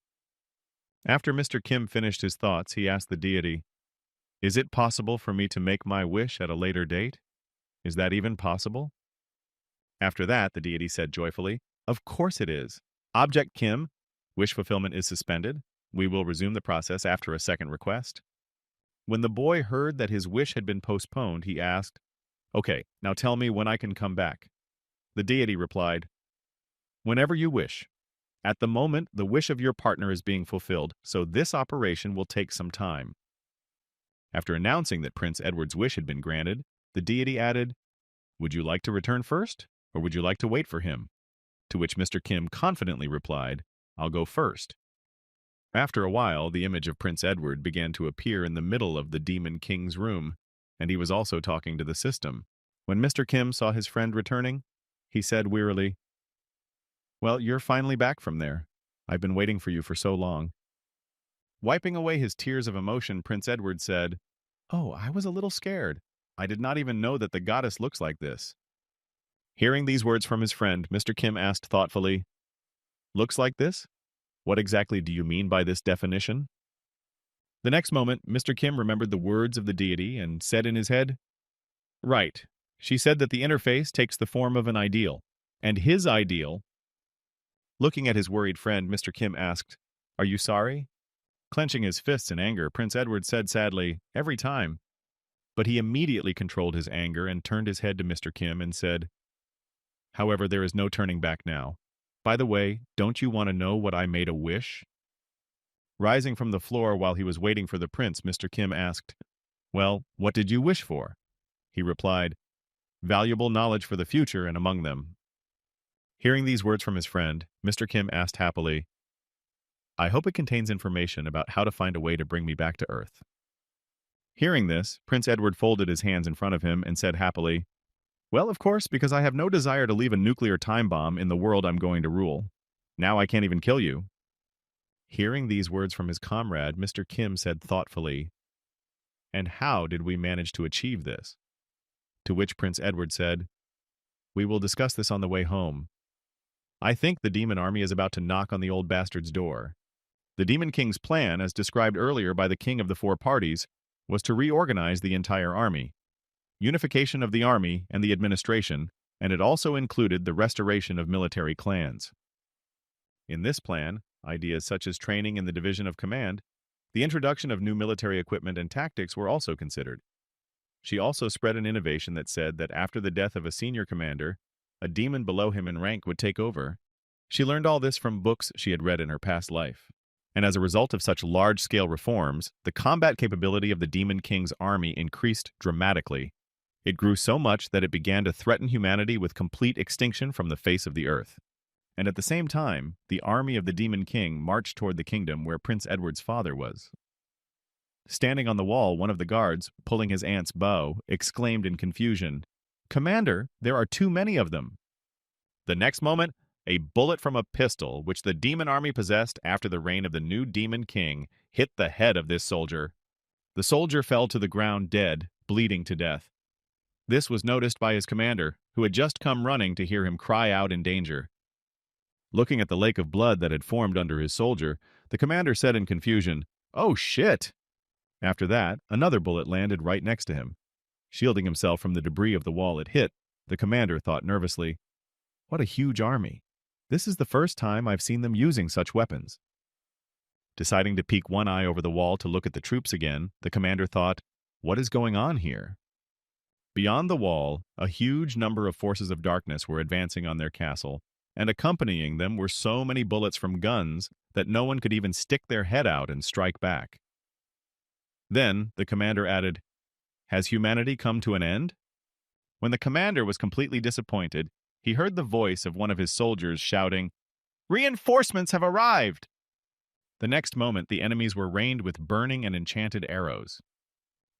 After Mr. Kim finished his thoughts, he asked the deity, "Is it possible for me to make my wish at a later date? Is that even possible?" After that, the deity said joyfully, "Of course it is. Object Kim, wish fulfillment is suspended. We will resume the process after a second request." When the boy heard that his wish had been postponed, he asked, "Okay, now tell me when I can come back." The deity replied, "Whenever you wish. At the moment, the wish of your partner is being fulfilled, so this operation will take some time." After announcing that Prince Edward's wish had been granted, the deity added, "Would you like to return first, or would you like to wait for him?" To which Mr. Kim confidently replied, "I'll go first." After a while, the image of Prince Edward began to appear in the middle of the Demon King's room, and he was also talking to the system. When Mr. Kim saw his friend returning, he said wearily, "Well, you're finally back from there. I've been waiting for you for so long." Wiping away his tears of emotion, Prince Edward said, "Oh, I was a little scared. I did not even know that the goddess looks like this." Hearing these words from his friend, Mr. Kim asked thoughtfully, "Looks like this? What exactly do you mean by this definition?" The next moment, Mr. Kim remembered the words of the deity and said in his head, "Right. She said that the interface takes the form of an ideal, and his ideal." Looking at his worried friend, Mr. Kim asked, "Are you sorry?" Clenching his fists in anger, Prince Edward said sadly, "Every time." But he immediately controlled his anger and turned his head to Mr. Kim and said, "However, there is no turning back now. By the way, don't you want to know what I made a wish?" Rising from the floor while he was waiting for the prince, Mr. Kim asked, "Well, what did you wish for?" He replied, "Valuable knowledge for the future, and among them." Hearing these words from his friend, Mr. Kim asked happily, "I hope it contains information about how to find a way to bring me back to Earth." Hearing this, Prince Edward folded his hands in front of him and said happily, "Well, of course, because I have no desire to leave a nuclear time bomb in the world I'm going to rule. Now I can't even kill you." Hearing these words from his comrade, Mr. Kim said thoughtfully, "And how did we manage to achieve this?" To which Prince Edward said, "We will discuss this on the way home. I think the demon army is about to knock on the old bastard's door." The Demon King's plan, as described earlier by the king of the four parties, was to reorganize the entire army, unification of the army and the administration, and it also included the restoration of military clans. In this plan, ideas such as training in the division of command, the introduction of new military equipment and tactics were also considered. She also spread an innovation that said that after the death of a senior commander, a demon below him in rank would take over. She learned all this from books she had read in her past life. And as a result of such large-scale reforms, the combat capability of the Demon King's army increased dramatically. It grew so much that it began to threaten humanity with complete extinction from the face of the earth. And at the same time, the army of the Demon King marched toward the kingdom where Prince Edward's father was. Standing on the wall, one of the guards, pulling his aunt's bow, exclaimed in confusion, "Commander, there are too many of them." The next moment, a bullet from a pistol, which the demon army possessed after the reign of the new Demon King, hit the head of this soldier. The soldier fell to the ground dead, bleeding to death. This was noticed by his commander, who had just come running to hear him cry out in danger. Looking at the lake of blood that had formed under his soldier, the commander said in confusion, "Oh shit!" After that, another bullet landed right next to him. Shielding himself from the debris of the wall it hit, the commander thought nervously, "What a huge army. This is the first time I've seen them using such weapons." Deciding to peek one eye over the wall to look at the troops again, the commander thought, "What is going on here?" Beyond the wall, a huge number of forces of darkness were advancing on their castle, and accompanying them were so many bullets from guns that no one could even stick their head out and strike back. Then the commander added, "Has humanity come to an end?" When the commander was completely disappointed, he heard the voice of one of his soldiers shouting, "Reinforcements have arrived!" The next moment, the enemies were rained with burning and enchanted arrows.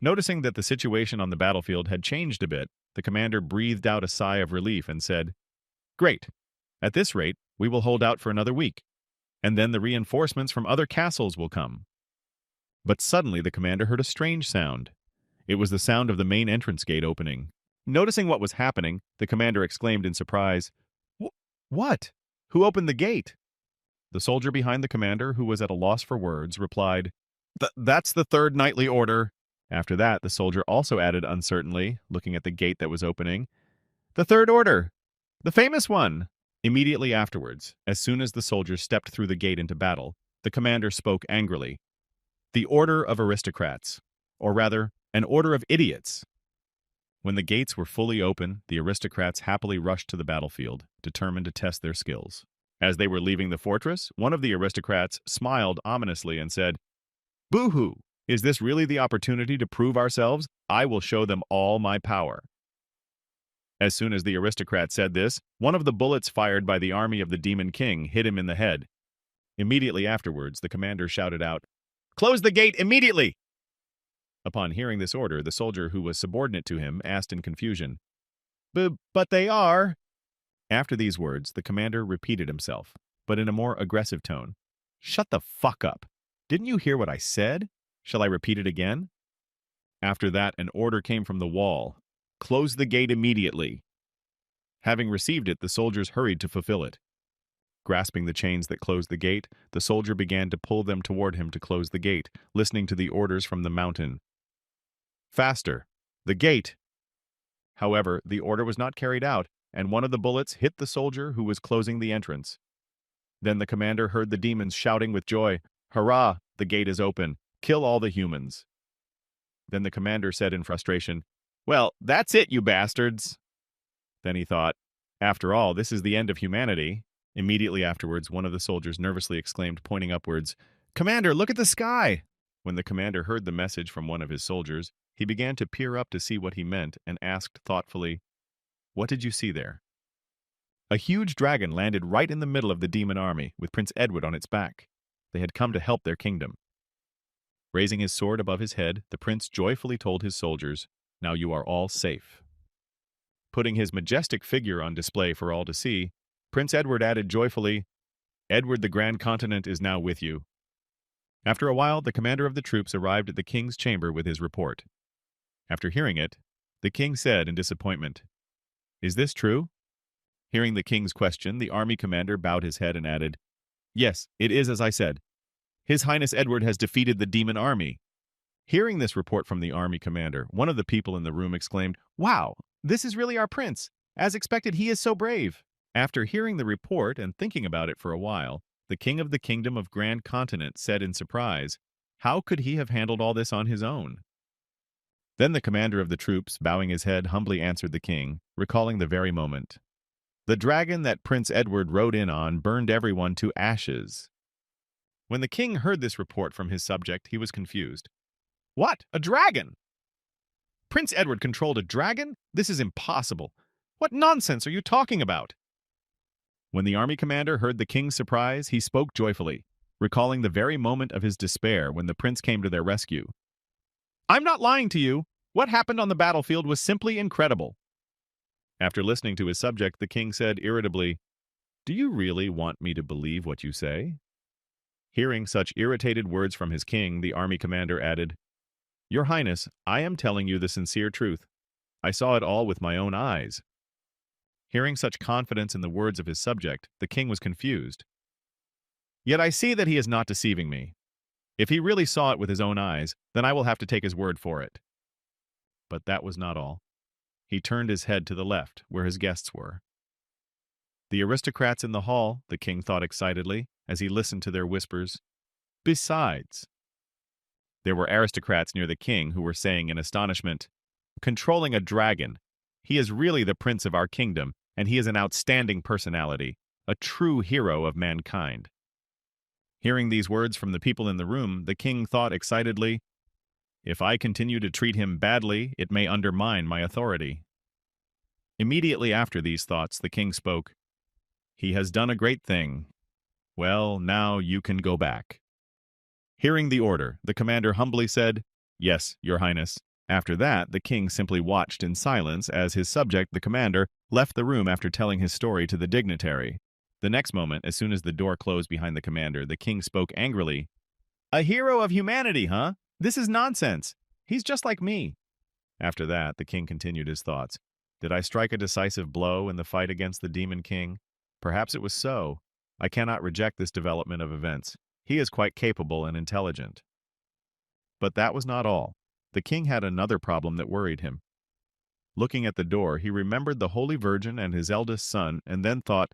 Noticing that the situation on the battlefield had changed a bit, the commander breathed out a sigh of relief and said, "Great. At this rate, we will hold out for another week, and then the reinforcements from other castles will come." But suddenly the commander heard a strange sound. It was the sound of the main entrance gate opening. Noticing what was happening, the commander exclaimed in surprise, What? Who opened the gate?" The soldier behind the commander, who was at a loss for words, replied, That's the third nightly order." After that, the soldier also added uncertainly, looking at the gate that was opening, "The third order! The famous one!" Immediately afterwards, as soon as the soldiers stepped through the gate into battle, the commander spoke angrily. "The order of aristocrats, or rather, an order of idiots." When the gates were fully open, the aristocrats happily rushed to the battlefield, determined to test their skills. As they were leaving the fortress, one of the aristocrats smiled ominously and said, "Boo-hoo! Is this really the opportunity to prove ourselves? I will show them all my power." As soon as the aristocrat said this, one of the bullets fired by the army of the Demon King hit him in the head. Immediately afterwards, the commander shouted out, "Close the gate immediately!" Upon hearing this order, the soldier who was subordinate to him asked in confusion, But they are." After these words, the commander repeated himself, but in a more aggressive tone. "Shut the fuck up. Didn't you hear what I said? Shall I repeat it again?" After that, an order came from the wall. "Close the gate immediately." Having received it, the soldiers hurried to fulfill it. Grasping the chains that closed the gate, the soldier began to pull them toward him to close the gate, listening to the orders from the mountain. "Faster! The gate!" However, the order was not carried out, and one of the bullets hit the soldier who was closing the entrance. Then the commander heard the demons shouting with joy, "Hurrah! The gate is open! Kill all the humans!" Then the commander said in frustration, "Well, that's it, you bastards!" Then he thought, "After all, this is the end of humanity." Immediately afterwards, one of the soldiers nervously exclaimed, pointing upwards, "Commander, look at the sky!" When the commander heard the message from one of his soldiers, he began to peer up to see what he meant and asked thoughtfully, "What did you see there?" A huge dragon landed right in the middle of the demon army, with Prince Edward on its back. They had come to help their kingdom. Raising his sword above his head, the prince joyfully told his soldiers, "Now you are all safe." Putting his majestic figure on display for all to see, Prince Edward added joyfully, "Edward the Grand Continent is now with you." After a while, the commander of the troops arrived at the king's chamber with his report. After hearing it, the king said in disappointment, "Is this true?" Hearing the king's question, the army commander bowed his head and added, "Yes, it is as I said. His Highness Edward has defeated the demon army." Hearing this report from the army commander, one of the people in the room exclaimed, "Wow, this is really our prince. As expected, he is so brave." After hearing the report and thinking about it for a while, the king of the kingdom of Grand Continent said in surprise, "How could he have handled all this on his own?" Then the commander of the troops, bowing his head, humbly answered the king, recalling the very moment. "The dragon that Prince Edward rode in on burned everyone to ashes." When the king heard this report from his subject, he was confused. "What? A dragon? Prince Edward controlled a dragon? This is impossible. What nonsense are you talking about?" When the army commander heard the king's surprise, he spoke joyfully, recalling the very moment of his despair when the prince came to their rescue. "I'm not lying to you. What happened on the battlefield was simply incredible." After listening to his subject, the king said irritably, "Do you really want me to believe what you say?" Hearing such irritated words from his king, the army commander added, "Your Highness, I am telling you the sincere truth. I saw it all with my own eyes." Hearing such confidence in the words of his subject, the king was confused. "Yet I see that he is not deceiving me. If he really saw it with his own eyes, then I will have to take his word for it." But that was not all. He turned his head to the left, where his guests were. The aristocrats in the hall, the king thought excitedly, as he listened to their whispers. Besides, there were aristocrats near the king who were saying in astonishment, "Controlling a dragon. He is really the prince of our kingdom, and he is an outstanding personality, a true hero of mankind." Hearing these words from the people in the room, the king thought excitedly, "If I continue to treat him badly, it may undermine my authority." Immediately after these thoughts, the king spoke, "He has done a great thing. Well, now you can go back." Hearing the order, the commander humbly said, "Yes, Your Highness." After that, the king simply watched in silence as his subject, the commander, left the room after telling his story to the dignitary. The next moment, as soon as the door closed behind the commander, the king spoke angrily, A hero of humanity, huh? This is nonsense. He's just like me. After that, the king continued his thoughts. Did I strike a decisive blow in the fight against the Demon King? Perhaps it was so. I cannot reject this development of events. He is quite capable and intelligent. But that was not all. The king had another problem that worried him. Looking at the door, he remembered the Holy Virgin and his eldest son, and then thought,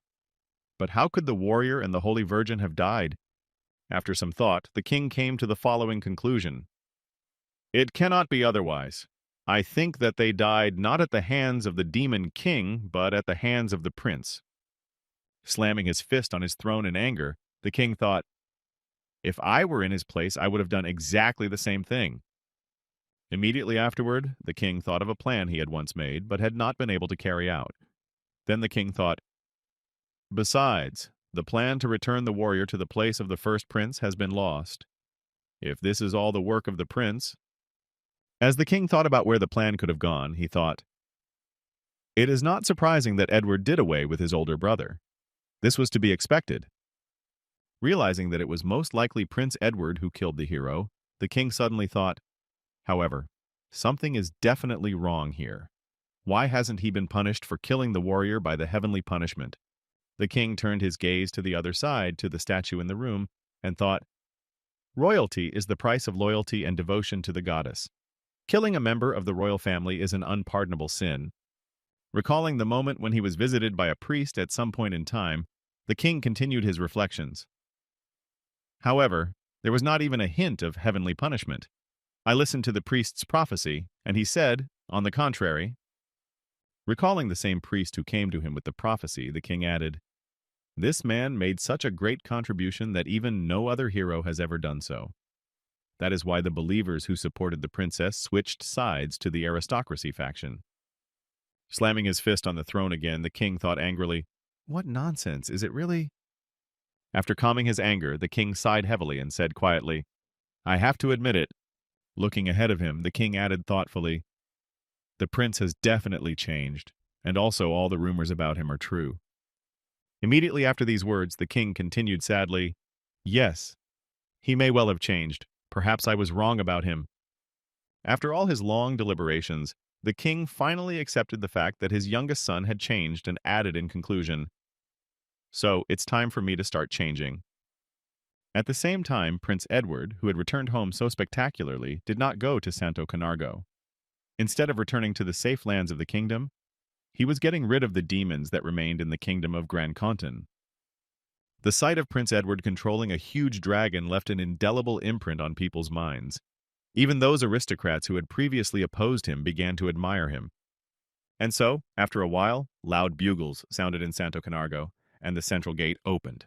but how could the warrior and the Holy Virgin have died? After some thought, the king came to the following conclusion. It cannot be otherwise. I think that they died not at the hands of the Demon King, but at the hands of the prince. Slamming his fist on his throne in anger, the king thought, if I were in his place, I would have done exactly the same thing. Immediately afterward, the king thought of a plan he had once made, but had not been able to carry out. Then the king thought, besides, the plan to return the warrior to the place of the first prince has been lost. If this is all the work of the prince... As the king thought about where the plan could have gone, he thought, it is not surprising that Edward did away with his older brother. This was to be expected. Realizing that it was most likely Prince Edward who killed the hero, the king suddenly thought, however, something is definitely wrong here. Why hasn't he been punished for killing the warrior by the heavenly punishment? The king turned his gaze to the other side, to the statue in the room, and thought, royalty is the price of loyalty and devotion to the goddess. Killing a member of the royal family is an unpardonable sin. Recalling the moment when he was visited by a priest at some point in time, the king continued his reflections. However, there was not even a hint of heavenly punishment. I listened to the priest's prophecy, and he said, on the contrary. Recalling the same priest who came to him with the prophecy, the king added, this man made such a great contribution that even no other hero has ever done so. That is why the believers who supported the princess switched sides to the aristocracy faction. Slamming his fist on the throne again, the king thought angrily, what nonsense, is it really? After calming his anger, the king sighed heavily and said quietly, I have to admit it. Looking ahead of him, the king added thoughtfully, the prince has definitely changed, and also all the rumors about him are true. Immediately after these words, the king continued sadly, yes, he may well have changed. Perhaps I was wrong about him. After all his long deliberations, the king finally accepted the fact that his youngest son had changed and added in conclusion, so it's time for me to start changing. At the same time, Prince Edward, who had returned home so spectacularly, did not go to Santo Camargo. Instead of returning to the safe lands of the kingdom, he was getting rid of the demons that remained in the kingdom of Grand Canton. The sight of Prince Edward controlling a huge dragon left an indelible imprint on people's minds. Even those aristocrats who had previously opposed him began to admire him. And so, after a while, loud bugles sounded in Santo Camargo, and the central gate opened.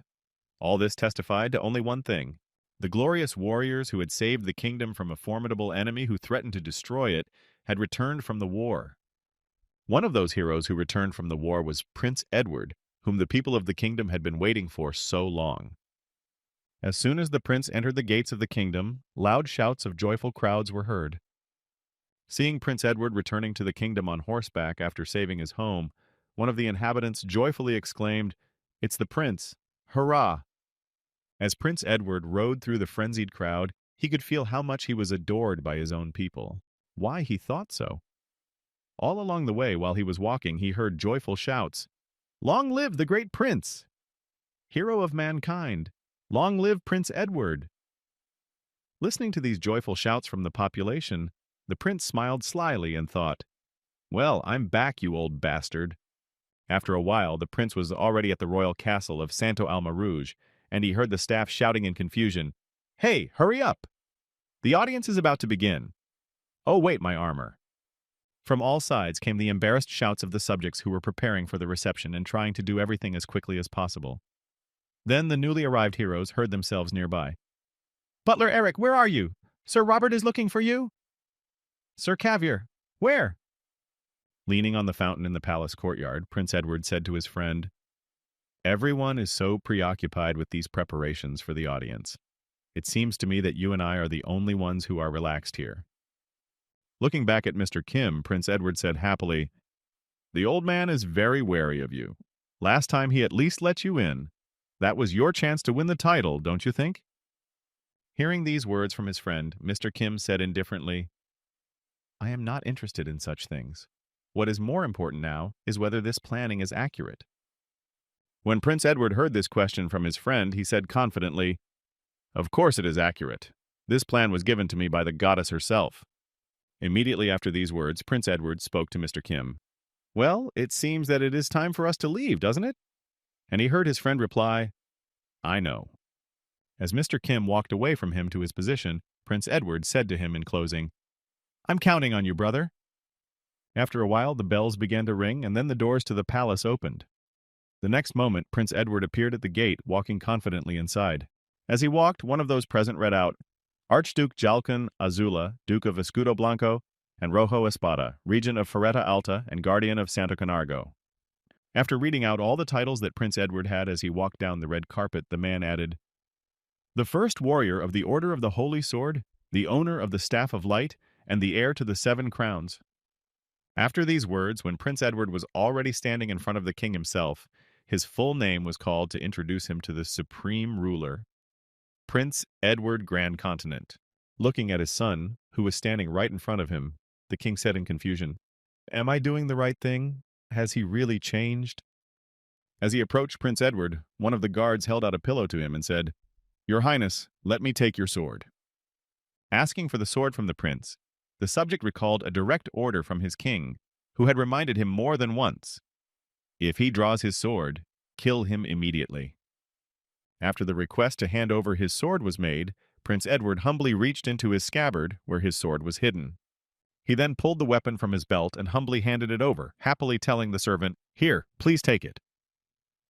All this testified to only one thing. The glorious warriors who had saved the kingdom from a formidable enemy who threatened to destroy it had returned from the war. One of those heroes who returned from the war was Prince Edward, whom the people of the kingdom had been waiting for so long. As soon as the prince entered the gates of the kingdom, loud shouts of joyful crowds were heard. Seeing Prince Edward returning to the kingdom on horseback after saving his home, one of the inhabitants joyfully exclaimed, it's the prince! Hurrah! As Prince Edward rode through the frenzied crowd, he could feel how much he was adored by his own people. Why he thought so? All along the way while he was walking, he heard joyful shouts. Long live the great prince! Hero of mankind! Long live Prince Edward! Listening to these joyful shouts from the population, the prince smiled slyly and thought, well, I'm back, you old bastard. After a while, the prince was already at the royal castle of Santo Alma Rouge, and he heard the staff shouting in confusion, hey, hurry up! The audience is about to begin. Oh, wait, my armor. From all sides came the embarrassed shouts of the subjects who were preparing for the reception and trying to do everything as quickly as possible. Then the newly arrived heroes heard themselves nearby. Butler Eric, where are you? Sir Robert is looking for you. Sir Caviar, where? Leaning on the fountain in the palace courtyard, Prince Edward said to his friend, everyone is so preoccupied with these preparations for the audience. It seems to me that you and I are the only ones who are relaxed here. Looking back at Mr. Kim, Prince Edward said happily, the old man is very wary of you. Last time he at least let you in. That was your chance to win the title, don't you think? Hearing these words from his friend, Mr. Kim said indifferently, I am not interested in such things. What is more important now is whether this planning is accurate. When Prince Edward heard this question from his friend, he said confidently, Of course it is accurate. This plan was given to me by the goddess herself. Immediately after these words, Prince Edward spoke to Mr. Kim. Well, it seems that it is time for us to leave, doesn't it? And he heard his friend reply, I know. As Mr. Kim walked away from him to his position, Prince Edward said to him in closing, I'm counting on you, brother. After a while, the bells began to ring, and then the doors to the palace opened. The next moment, Prince Edward appeared at the gate, walking confidently inside. As he walked, one of those present read out, Archduke Jalcon Azula, Duke of Escudo Blanco, and Rojo Espada, Regent of Ferreta Alta and Guardian of Santo Canargo. After reading out all the titles that Prince Edward had as he walked down the red carpet, the man added, The first warrior of the Order of the Holy Sword, the owner of the Staff of Light, and the heir to the 7 crowns. After these words, when Prince Edward was already standing in front of the king himself, his full name was called to introduce him to the supreme ruler, Prince Edward Grand Continent. Looking at his son, who was standing right in front of him, the king said in confusion, Am I doing the right thing? Has he really changed? As he approached Prince Edward, one of the guards held out a pillow to him and said, Your Highness, let me take your sword. Asking for the sword from the prince, the subject recalled a direct order from his king, who had reminded him more than once, If he draws his sword, kill him immediately. After the request to hand over his sword was made, Prince Edward humbly reached into his scabbard, where his sword was hidden. He then pulled the weapon from his belt and humbly handed it over, happily telling the servant, Here, please take it.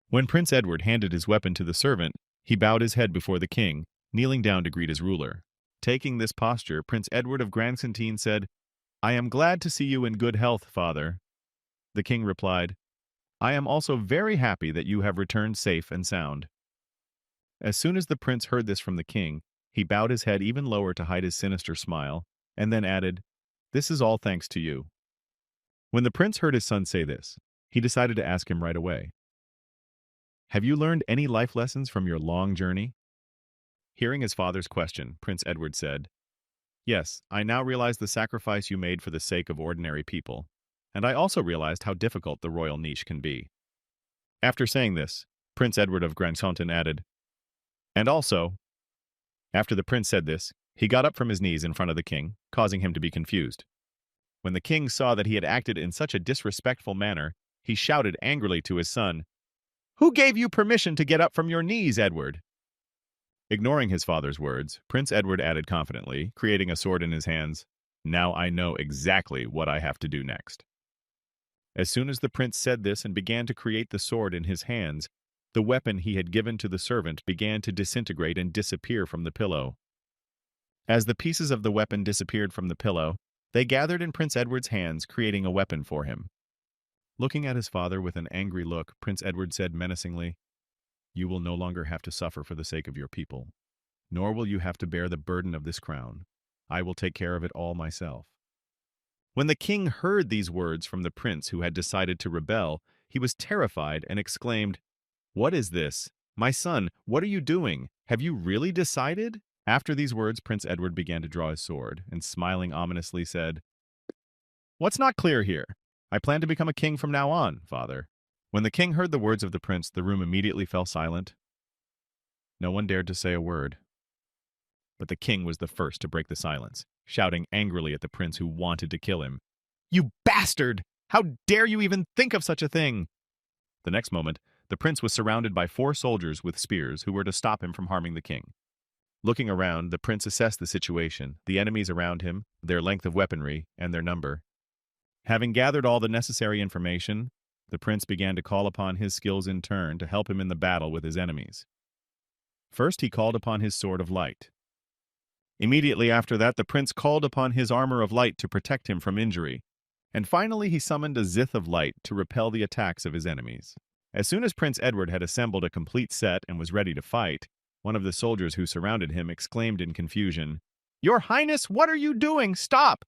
When Prince Edward handed his weapon to the servant, he bowed his head before the king, kneeling down to greet his ruler. Taking this posture, Prince Edward of Grand-Centene said, I am glad to see you in good health, father. The king replied, I am also very happy that you have returned safe and sound. As soon as the prince heard this from the king, he bowed his head even lower to hide his sinister smile, and then added, This is all thanks to you. When the prince heard his son say this, he decided to ask him right away, Have you learned any life lessons from your long journey? Hearing his father's question, Prince Edward said, Yes, I now realize the sacrifice you made for the sake of ordinary people, and I also realized how difficult the royal niche can be. After saying this, Prince Edward of Grand-Centene added, And also, after the prince said this, he got up from his knees in front of the king, causing him to be confused. When the king saw that he had acted in such a disrespectful manner, he shouted angrily to his son, Who gave you permission to get up from your knees, Edward? Ignoring his father's words, Prince Edward added confidently, creating a sword in his hands, Now I know exactly what I have to do next. As soon as the prince said this and began to create the sword in his hands, the weapon he had given to the servant began to disintegrate and disappear from the pillow. As the pieces of the weapon disappeared from the pillow, they gathered in Prince Edward's hands, creating a weapon for him. Looking at his father with an angry look, Prince Edward said menacingly, You will no longer have to suffer for the sake of your people, nor will you have to bear the burden of this crown. I will take care of it all myself. When the king heard these words from the prince who had decided to rebel, he was terrified and exclaimed, What is this? My son, what are you doing? Have you really decided? After these words, Prince Edward began to draw his sword, and smiling ominously said, What's not clear here? I plan to become a king from now on, father. When the king heard the words of the prince, the room immediately fell silent. No one dared to say a word. But the king was the first to break the silence, shouting angrily at the prince who wanted to kill him. You bastard! How dare you even think of such a thing? The next moment, the prince was surrounded by 4 soldiers with spears who were to stop him from harming the king. Looking around, the prince assessed the situation, the enemies around him, their length of weaponry, and their number. Having gathered all the necessary information, the prince began to call upon his skills in turn to help him in the battle with his enemies. First, he called upon his sword of light. Immediately after that, the prince called upon his armor of light to protect him from injury. And finally, he summoned a zith of light to repel the attacks of his enemies. As soon as Prince Edward had assembled a complete set and was ready to fight, one of the soldiers who surrounded him exclaimed in confusion, Your Highness, what are you doing? Stop!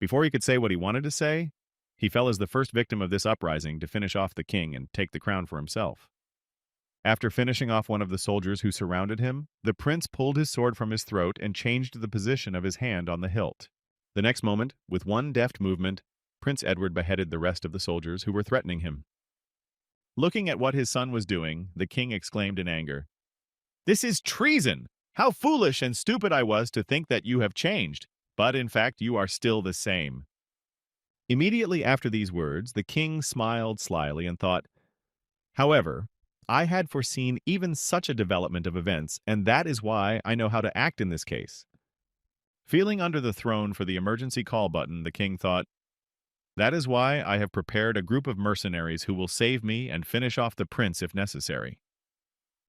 Before he could say what he wanted to say, he fell as the first victim of this uprising to finish off the king and take the crown for himself. After finishing off one of the soldiers who surrounded him, the prince pulled his sword from his throat and changed the position of his hand on the hilt. The next moment, with one deft movement, Prince Edward beheaded the rest of the soldiers who were threatening him. Looking at what his son was doing, the king exclaimed in anger, "This is treason! How foolish and stupid I was to think that you have changed, but in fact you are still the same." Immediately after these words, the king smiled slyly and thought, "However, I had foreseen even such a development of events, and that is why I know how to act in this case." Feeling under the throne for the emergency call button, the king thought, "That is why I have prepared a group of mercenaries who will save me and finish off the prince if necessary."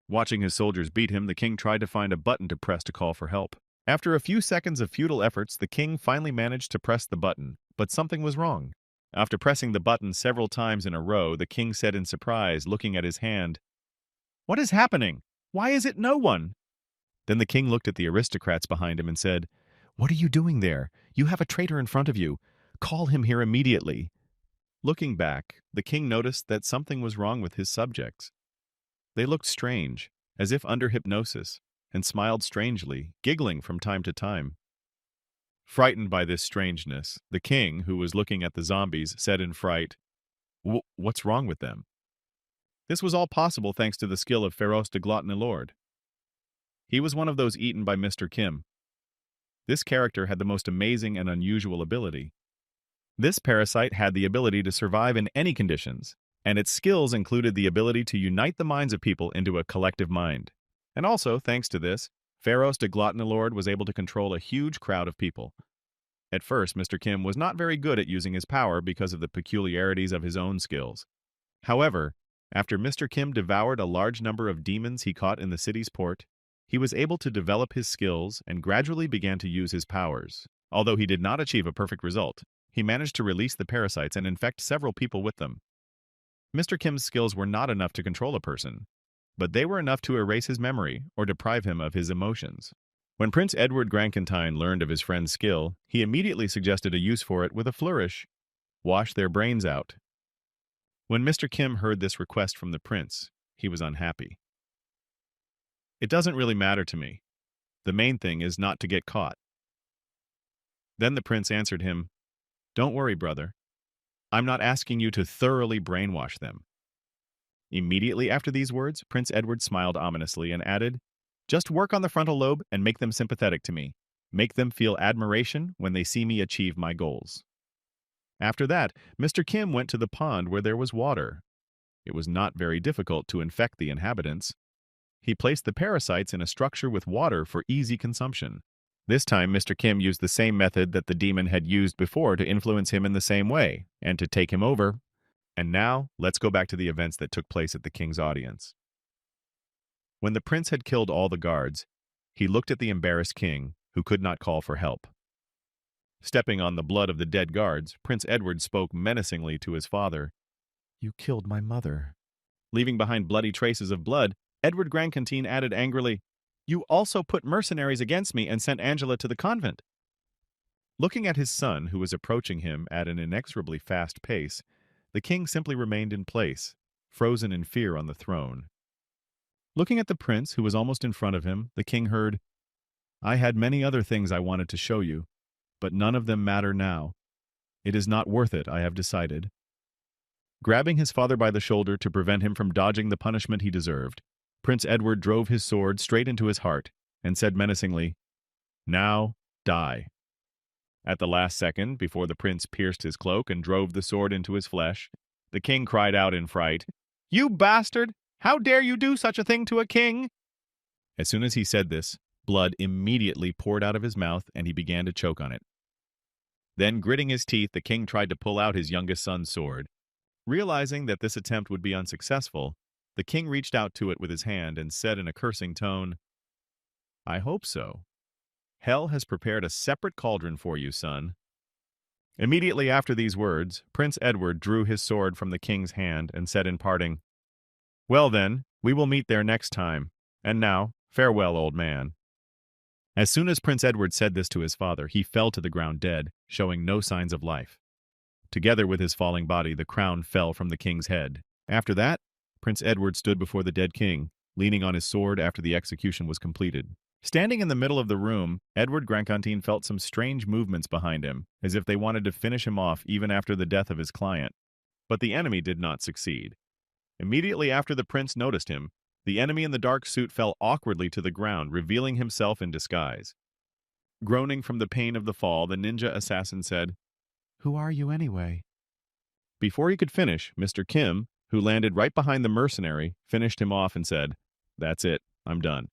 Watching his soldiers beat him, the king tried to find a button to press to call for help. After a few seconds of futile efforts, the king finally managed to press the button, but something was wrong. After pressing the button several times in a row, the king said in surprise, looking at his hand, "What is happening? Why is it no one?" Then the king looked at the aristocrats behind him and said, "What are you doing there? You have a traitor in front of you. Call him here immediately." Looking back, the king noticed that something was wrong with his subjects. They looked strange, as if under hypnosis, and smiled strangely, giggling from time to time. Frightened by this strangeness, the king, who was looking at the zombies, said in fright, "What's wrong with them?" This was all possible thanks to the skill of Feroce de Glotnilord. He was one of those eaten by Mr. Kim. This character had the most amazing and unusual ability. This parasite had the ability to survive in any conditions, and its skills included the ability to unite the minds of people into a collective mind. And also, thanks to this, Feroce de Glotnilord was able to control a huge crowd of people. At first, Mr. Kim was not very good at using his power because of the peculiarities of his own skills. However, after Mr. Kim devoured a large number of demons he caught in the city's port, he was able to develop his skills and gradually began to use his powers. Although he did not achieve a perfect result, he managed to release the parasites and infect several people with them. Mr. Kim's skills were not enough to control a person, but they were enough to erase his memory or deprive him of his emotions. When Prince Edward Grankentine learned of his friend's skill, he immediately suggested a use for it with a flourish: wash their brains out. When Mr. Kim heard this request from the prince, he was unhappy. "It doesn't really matter to me. The main thing is not to get caught." Then the prince answered him, "Don't worry, brother. I'm not asking you to thoroughly brainwash them." Immediately after these words, Prince Edward smiled ominously and added, "Just work on the frontal lobe and make them sympathetic to me. Make them feel admiration when they see me achieve my goals." After that, Mr. Kim went to the pond where there was water. It was not very difficult to infect the inhabitants. He placed the parasites in a structure with water for easy consumption. This time, Mr. Kim used the same method that the demon had used before to influence him in the same way, and to take him over. And now, let's go back to the events that took place at the king's audience. When the prince had killed all the guards, he looked at the embarrassed king, who could not call for help. Stepping on the blood of the dead guards, Prince Edward spoke menacingly to his father. "You killed my mother." Leaving behind bloody traces of blood, Edward Grankentine added angrily, "You also put mercenaries against me and sent Angela to the convent." Looking at his son, who was approaching him at an inexorably fast pace, the king simply remained in place, frozen in fear on the throne. Looking at the prince, who was almost in front of him, the king heard, "I had many other things I wanted to show you, but none of them matter now. It is not worth it, I have decided." Grabbing his father by the shoulder to prevent him from dodging the punishment he deserved, Prince Edward drove his sword straight into his heart and said menacingly, "Now, die." At the last second, before the prince pierced his cloak and drove the sword into his flesh, the king cried out in fright, "You bastard! How dare you do such a thing to a king?" As soon as he said this, blood immediately poured out of his mouth and he began to choke on it. Then, gritting his teeth, the king tried to pull out his youngest son's sword. Realizing that this attempt would be unsuccessful, the king reached out to it with his hand and said in a cursing tone, "I hope so. Hell has prepared a separate cauldron for you, son." Immediately after these words, Prince Edward drew his sword from the king's hand and said in parting, "Well then, we will meet there next time. And now, farewell, old man." As soon as Prince Edward said this to his father, he fell to the ground dead, showing no signs of life. Together with his falling body, the crown fell from the king's head. After that, Prince Edward stood before the dead king, leaning on his sword after the execution was completed. Standing in the middle of the room, Edward Grancontin felt some strange movements behind him, as if they wanted to finish him off even after the death of his client. But the enemy did not succeed. Immediately after the prince noticed him, the enemy in the dark suit fell awkwardly to the ground, revealing himself in disguise. Groaning from the pain of the fall, the ninja assassin said, "Who are you anyway?" Before he could finish, Mr. Kim, who landed right behind the mercenary, finished him off and said, "That's it, I'm done."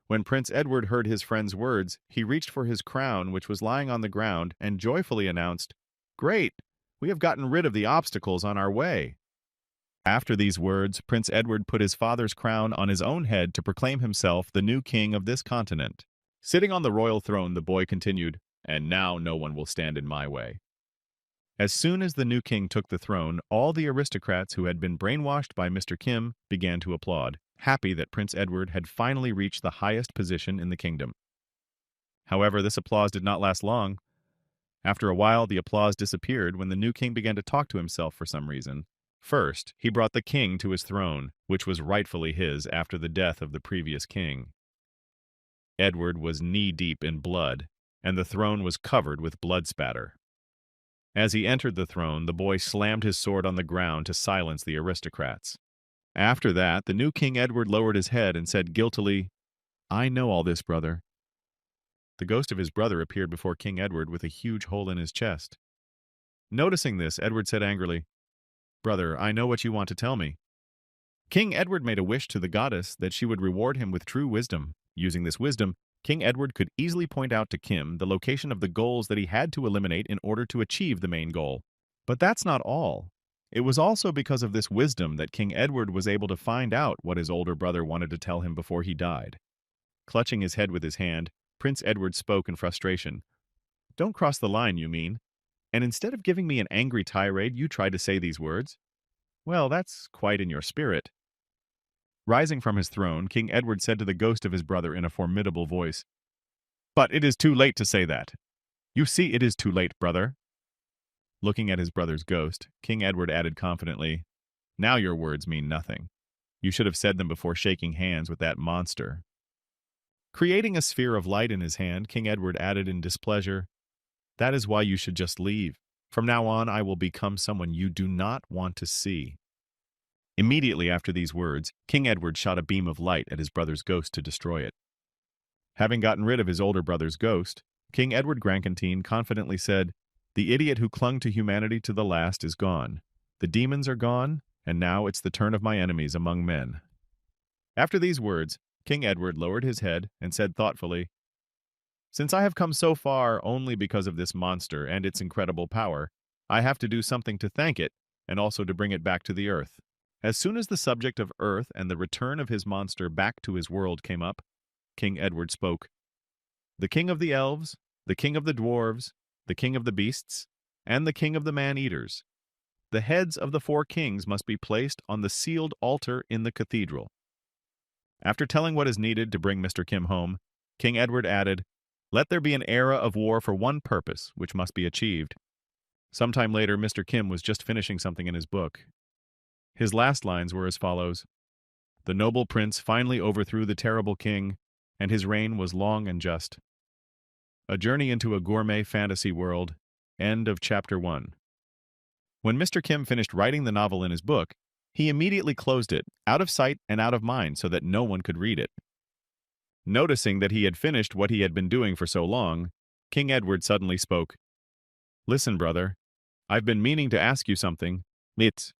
When Prince Edward heard his friend's words, he reached for his crown, which was lying on the ground, and joyfully announced, "Great! We have gotten rid of the obstacles on our way." After these words, Prince Edward put his father's crown on his own head to proclaim himself the new king of this continent. Sitting on the royal throne, the boy continued, "And now no one will stand in my way." As soon as the new king took the throne, all the aristocrats who had been brainwashed by Mr. Kim began to applaud, happy that Prince Edward had finally reached the highest position in the kingdom. However, this applause did not last long. After a while, the applause disappeared when the new king began to talk to himself for some reason. First, he brought the king to his throne, which was rightfully his after the death of the previous king. Edward was knee-deep in blood, and the throne was covered with blood spatter. As he entered the throne, the boy slammed his sword on the ground to silence the aristocrats. After that, the new King Edward lowered his head and said guiltily, "I know all this, brother." The ghost of his brother appeared before King Edward with a huge hole in his chest. Noticing this, Edward said angrily, "Brother, I know what you want to tell me." King Edward made a wish to the goddess that she would reward him with true wisdom. Using this wisdom, King Edward could easily point out to Kim the location of the goals that he had to eliminate in order to achieve the main goal. But that's not all. It was also because of this wisdom that King Edward was able to find out what his older brother wanted to tell him before he died. Clutching his head with his hand, Prince Edward spoke in frustration. "Don't cross the line, you mean? And instead of giving me an angry tirade, you try to say these words? Well, that's quite in your spirit." Rising from his throne, King Edward said to the ghost of his brother in a formidable voice, "But it is too late to say that. You see it is too late, brother." Looking at his brother's ghost, King Edward added confidently, "Now your words mean nothing. You should have said them before shaking hands with that monster." Creating a sphere of light in his hand, King Edward added in displeasure, "That is why you should just leave. From now on, I will become someone you do not want to see." Immediately after these words, King Edward shot a beam of light at his brother's ghost to destroy it. Having gotten rid of his older brother's ghost, King Edward Grancontin confidently said, "The idiot who clung to humanity to the last is gone. The demons are gone, and now it's the turn of my enemies among men." After these words, King Edward lowered his head and said thoughtfully, "Since I have come so far only because of this monster and its incredible power, I have to do something to thank it and also to bring it back to the earth." As soon as the subject of Earth and the return of his monster back to his world came up, King Edward spoke, "The king of the elves, the king of the dwarves, the king of the beasts, and the king of the man-eaters. The heads of the 4 kings must be placed on the sealed altar in the cathedral." After telling what is needed to bring Mr. Kim home, King Edward added, "Let there be an era of war for one purpose, which must be achieved." Sometime later, Mr. Kim was just finishing something in his book. His last lines were as follows, "The noble prince finally overthrew the terrible king, and his reign was long and just." A journey into a gourmet fantasy world. End of chapter 1. When Mr. Kim finished writing the novel in his book, he immediately closed it, out of sight and out of mind, so that no one could read it. Noticing that he had finished what he had been doing for so long, King Edward suddenly spoke, "Listen, brother, I've been meaning to ask you something. It's..."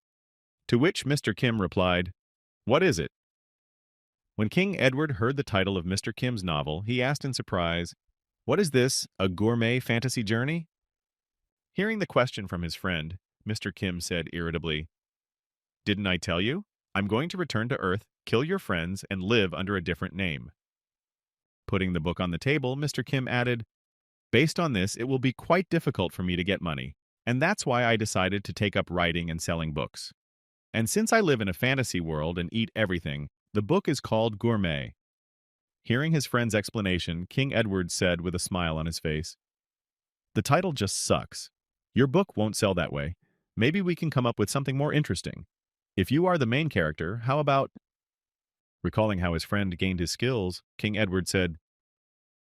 To which Mr. Kim replied, "What is it?" When King Edward heard the title of Mr. Kim's novel, he asked in surprise, "What is this, a gourmet fantasy journey?" Hearing the question from his friend, Mr. Kim said irritably, "Didn't I tell you? I'm going to return to Earth, kill your friends, and live under a different name." Putting the book on the table, Mr. Kim added, "Based on this, it will be quite difficult for me to get money, and that's why I decided to take up writing and selling books. And since I live in a fantasy world and eat everything, the book is called Gourmet." Hearing his friend's explanation, King Edward said with a smile on his face, "The title just sucks. Your book won't sell that way. Maybe we can come up with something more interesting." If you are the main character, how about... Recalling how his friend gained his skills, King Edward said,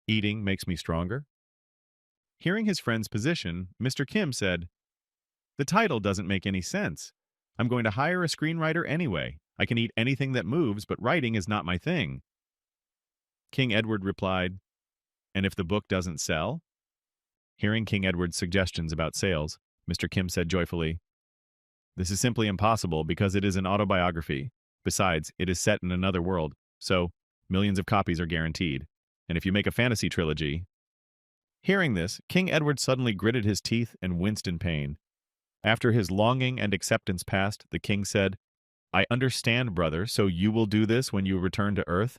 eating makes me stronger. Hearing his friend's position, Mr. Kim said, the title doesn't make any sense. I'm going to hire a screenwriter anyway. I can eat anything that moves, but writing is not my thing. King Edward replied, and if the book doesn't sell? Hearing King Edward's suggestions about sales, Mr. Kim said joyfully, this is simply impossible because it is an autobiography. Besides, it is set in another world, so millions of copies are guaranteed. And if you make a fantasy trilogy... Hearing this, King Edward suddenly gritted his teeth and winced in pain. After his longing and acceptance passed, the king said, I understand, brother, so you will do this when you return to Earth?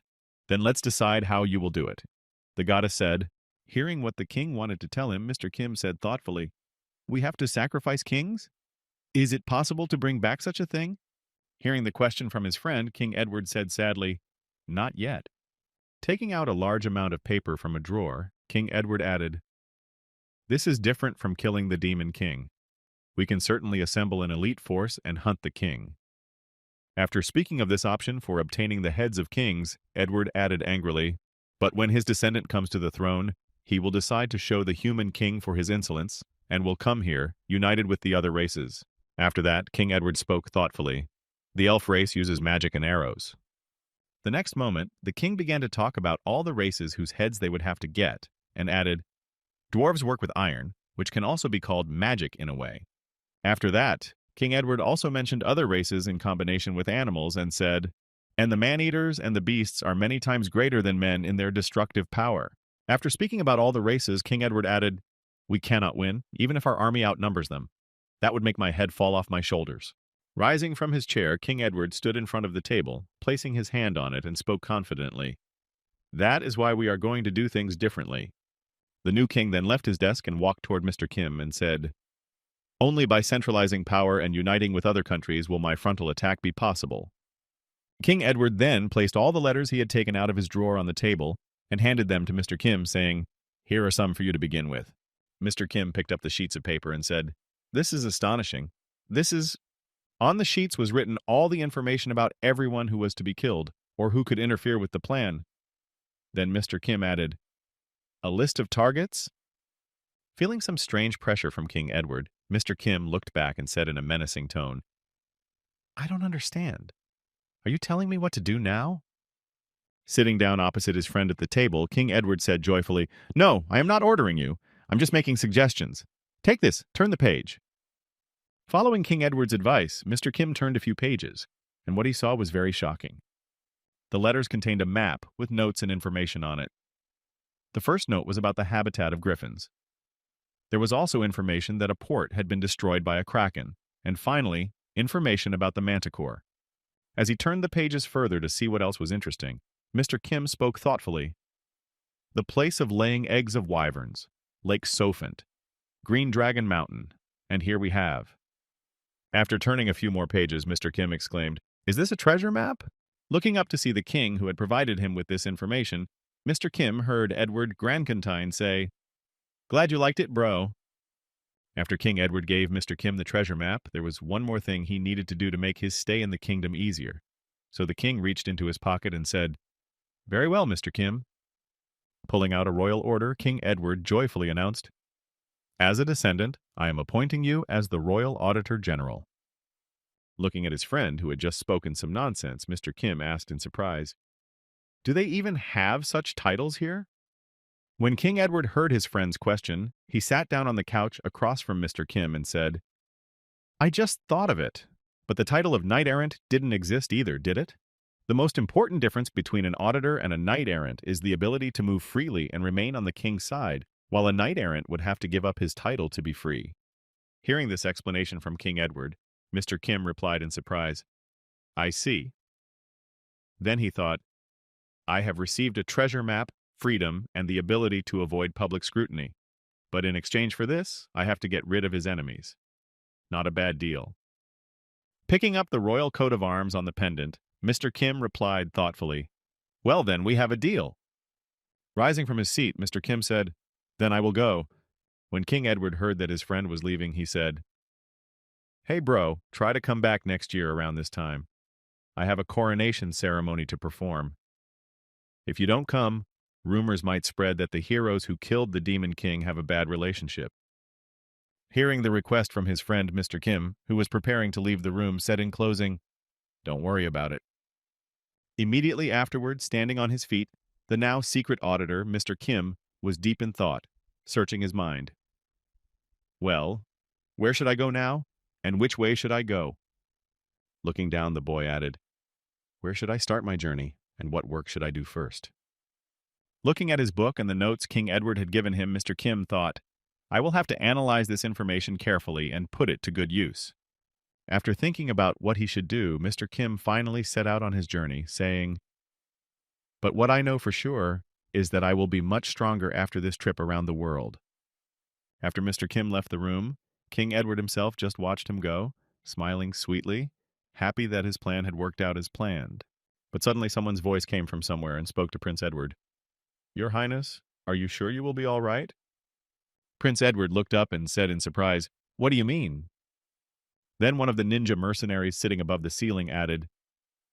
Then let's decide how you will do it. The goddess said. Hearing what the king wanted to tell him, Mr. Kim said thoughtfully, we have to sacrifice kings? Is it possible to bring back such a thing? Hearing the question from his friend, King Edward said sadly, not yet. Taking out a large amount of paper from a drawer, King Edward added, this is different from killing the Demon King. We can certainly assemble an elite force and hunt the king. After speaking of this option for obtaining the heads of kings, Edward added angrily, but when his descendant comes to the throne, he will decide to show the human king for his insolence, and will come here, united with the other races. After that, King Edward spoke thoughtfully. The elf race uses magic and arrows. The next moment, the king began to talk about all the races whose heads they would have to get, and added, dwarves work with iron, which can also be called magic in a way. After that, King Edward also mentioned other races in combination with animals and said, and the man-eaters and the beasts are many times greater than men in their destructive power. After speaking about all the races, King Edward added, we cannot win, even if our army outnumbers them. That would make my head fall off my shoulders. Rising from his chair, King Edward stood in front of the table, placing his hand on it and spoke confidently. That is why we are going to do things differently. The new king then left his desk and walked toward Mr. Kim and said, only by centralizing power and uniting with other countries will my frontal attack be possible. King Edward then placed all the letters he had taken out of his drawer on the table and handed them to Mr. Kim, saying, here are some for you to begin with. Mr. Kim picked up the sheets of paper and said, this is astonishing. On the sheets was written all the information about everyone who was to be killed, or who could interfere with the plan. Then Mr. Kim added, a list of targets? Feeling some strange pressure from King Edward, Mr. Kim looked back and said in a menacing tone, I don't understand. Are you telling me what to do now? Sitting down opposite his friend at the table, King Edward said joyfully, no, I am not ordering you. I'm just making suggestions. Take this, turn the page. Following King Edward's advice, Mr. Kim turned a few pages, and what he saw was very shocking. The letters contained a map with notes and information on it. The first note was about the habitat of griffins. There was also information that a port had been destroyed by a kraken, and finally, information about the manticore. As he turned the pages further to see what else was interesting, Mr. Kim spoke thoughtfully. The place of laying eggs of wyverns, Lake Sophant, Green Dragon Mountain, and here we have. After turning a few more pages, Mr. Kim exclaimed, is this a treasure map? Looking up to see the king who had provided him with this information, Mr. Kim heard Edward Grancontine say, glad you liked it, bro. After King Edward gave Mr. Kim the treasure map, there was one more thing he needed to do to make his stay in the kingdom easier. So the king reached into his pocket and said, very well, Mr. Kim. Pulling out a royal order, King Edward joyfully announced, as a descendant, I am appointing you as the Royal Auditor General. Looking at his friend, who had just spoken some nonsense, Mr. Kim asked in surprise, do they even have such titles here? When King Edward heard his friend's question, he sat down on the couch across from Mr. Kim and said, I just thought of it, but the title of knight-errant didn't exist either, did it? The most important difference between an auditor and a knight-errant is the ability to move freely and remain on the king's side, while a knight-errant would have to give up his title to be free. Hearing this explanation from King Edward, Mr. Kim replied in surprise, I see. Then he thought, I have received a treasure map, freedom, and the ability to avoid public scrutiny. But in exchange for this, I have to get rid of his enemies. Not a bad deal. Picking up the royal coat of arms on the pendant, Mr. Kim replied thoughtfully, well then, we have a deal. Rising from his seat, Mr. Kim said, then I will go. When King Edward heard that his friend was leaving, he said, Hey bro, try to come back next year around this time. I have a coronation ceremony to perform. If you don't come, rumors might spread that the heroes who killed the Demon King have a bad relationship. Hearing the request from his friend Mr. Kim, who was preparing to leave the room, said in closing, "Don't worry about it." Immediately afterward, standing on his feet, the now secret auditor, Mr. Kim, was deep in thought, searching his mind. Well, where should I go now? And which way should I go? Looking down, the boy added, where should I start my journey, and what work should I do first? Looking at his book and the notes King Edward had given him, Mr. Kim thought, I will have to analyze this information carefully and put it to good use. After thinking about what he should do, Mr. Kim finally set out on his journey, saying, but what I know for sure is that I will be much stronger after this trip around the world. After Mr. Kim left the room, King Edward himself just watched him go, smiling sweetly, happy that his plan had worked out as planned. But suddenly someone's voice came from somewhere and spoke to Prince Edward. Your Highness, are you sure you will be all right? Prince Edward looked up and said in surprise, what do you mean? Then one of the ninja mercenaries sitting above the ceiling added,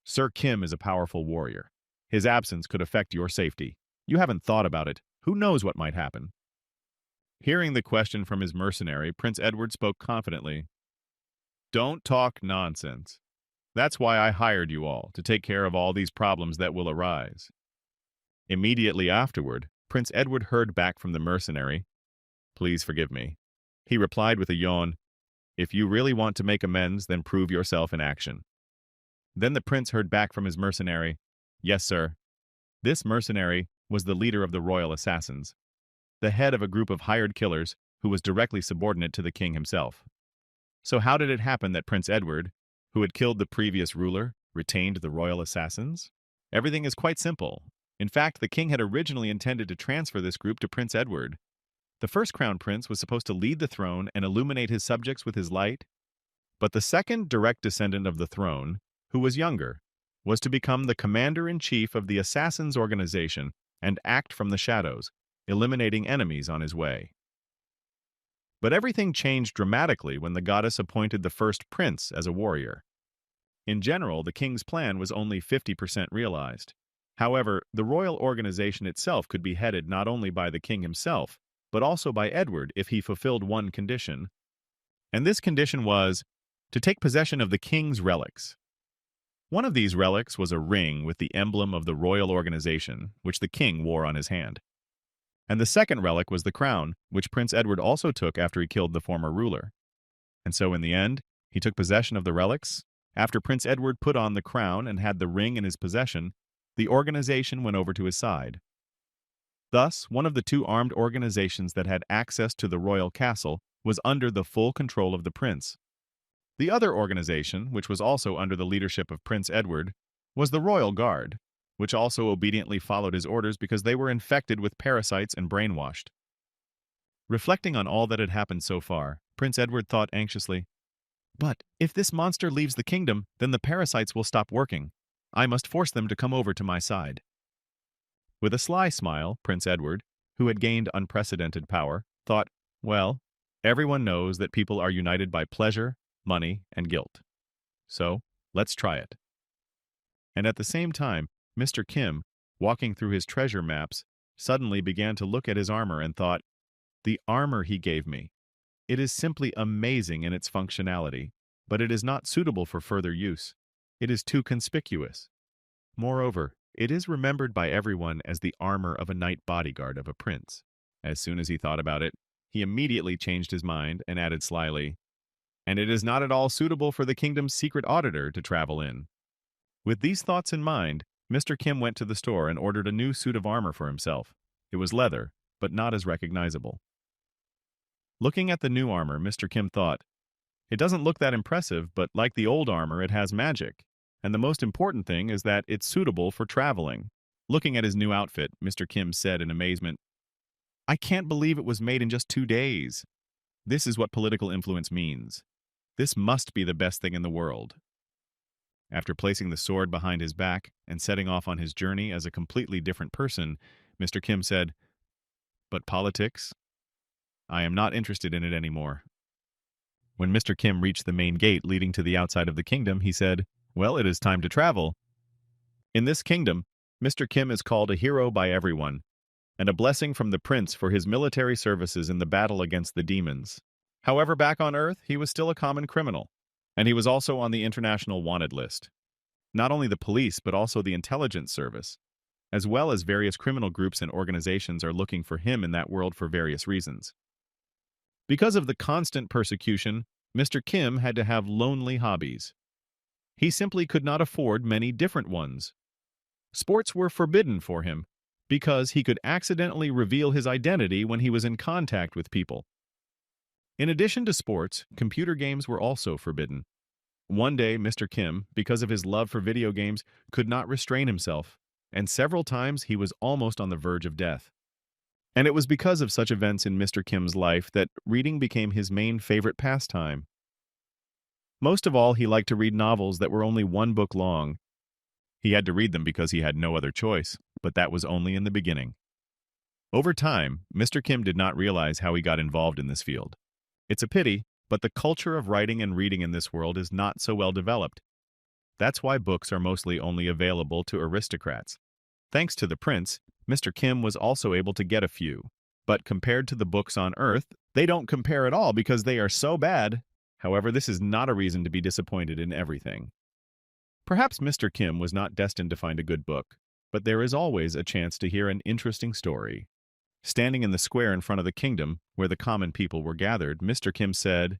Sir Kim is a powerful warrior. His absence could affect your safety. You haven't thought about it. Who knows what might happen? Hearing the question from his mercenary, Prince Edward spoke confidently. Don't talk nonsense. That's why I hired you all, to take care of all these problems that will arise. Immediately afterward, Prince Edward heard back from the mercenary. Please forgive me. He replied with a yawn. If you really want to make amends, then prove yourself in action. Then the prince heard back from his mercenary. Yes, sir. This mercenary was the leader of the royal assassins, the head of a group of hired killers who was directly subordinate to the king himself. So how did it happen that Prince Edward, who had killed the previous ruler, retained the royal assassins? Everything is quite simple. In fact, the king had originally intended to transfer this group to Prince Edward. The first crown prince was supposed to lead the throne and illuminate his subjects with his light, but the second direct descendant of the throne, who was younger, was to become the commander-in-chief of the assassins' organization and act from the shadows, eliminating enemies on his way. But everything changed dramatically when the goddess appointed the first prince as a warrior. In general, the king's plan was only 50% realized. However, the royal organization itself could be headed not only by the king himself, but also by Edward if he fulfilled one condition. And this condition was to take possession of the king's relics. One of these relics was a ring with the emblem of the royal organization, which the king wore on his hand. And the second relic was the crown, which Prince Edward also took after he killed the former ruler. And so in the end, he took possession of the relics. After Prince Edward put on the crown and had the ring in his possession, the organization went over to his side. Thus, one of the two armed organizations that had access to the royal castle was under the full control of the prince. The other organization, which was also under the leadership of Prince Edward, was the Royal Guard, which also obediently followed his orders because they were infected with parasites and brainwashed. Reflecting on all that had happened so far, Prince Edward thought anxiously, but if this monster leaves the kingdom, then the parasites will stop working. I must force them to come over to my side. With a sly smile, Prince Edward, who had gained unprecedented power, thought, well, everyone knows that people are united by pleasure, money, and guilt. So, let's try it. And at the same time, Mr. Kim, walking through his treasure maps, suddenly began to look at his armor and thought, the armor he gave me. It is simply amazing in its functionality, but it is not suitable for further use. It is too conspicuous. Moreover, it is remembered by everyone as the armor of a knight bodyguard of a prince. As soon as he thought about it, he immediately changed his mind and added slyly, and it is not at all suitable for the kingdom's secret auditor to travel in. With these thoughts in mind, Mr. Kim went to the store and ordered a new suit of armor for himself. It was leather, but not as recognizable. Looking at the new armor, Mr. Kim thought, it doesn't look that impressive, but like the old armor, it has magic. And the most important thing is that it's suitable for traveling. Looking at his new outfit, Mr. Kim said in amazement, I can't believe it was made in just 2 days. This is what political influence means. This must be the best thing in the world. After placing the sword behind his back and setting off on his journey as a completely different person, Mr. Kim said, but politics? I am not interested in it anymore. When Mr. Kim reached the main gate leading to the outside of the kingdom, he said, "Well, it is time to travel." In this kingdom, Mr. Kim is called a hero by everyone, and a blessing from the prince for his military services in the battle against the demons. However, back on Earth, he was still a common criminal, and he was also on the international wanted list. Not only the police, but also the intelligence service, as well as various criminal groups and organizations are looking for him in that world for various reasons. Because of the constant persecution, Mr. Kim had to have lonely hobbies. He simply could not afford many different ones. Sports were forbidden for him, because he could accidentally reveal his identity when he was in contact with people. In addition to sports, computer games were also forbidden. One day, Mr. Kim, because of his love for video games, could not restrain himself, and several times he was almost on the verge of death. And it was because of such events in Mr. Kim's life that reading became his main favorite pastime. Most of all, he liked to read novels that were only one book long. He had to read them because he had no other choice, but that was only in the beginning. Over time, Mr. Kim did not realize how he got involved in this field. It's a pity, but the culture of writing and reading in this world is not so well developed. That's why books are mostly only available to aristocrats. Thanks to the prince, Mr. Kim was also able to get a few. But compared to the books on Earth, they don't compare at all because they are so bad. However, this is not a reason to be disappointed in everything. Perhaps Mr. Kim was not destined to find a good book, but there is always a chance to hear an interesting story. Standing in the square in front of the kingdom, where the common people were gathered, Mr. Kim said,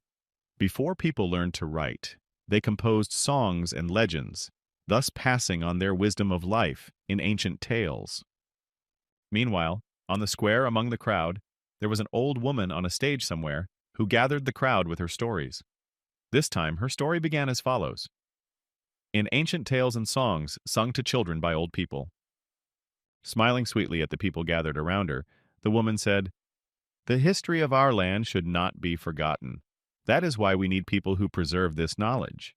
"Before people learned to write, they composed songs and legends, thus passing on their wisdom of life in ancient tales." Meanwhile, on the square among the crowd, there was an old woman on a stage somewhere who gathered the crowd with her stories. This time, her story began as follows. In ancient tales and songs sung to children by old people. Smiling sweetly at the people gathered around her, the woman said, "The history of our land should not be forgotten. That is why we need people who preserve this knowledge."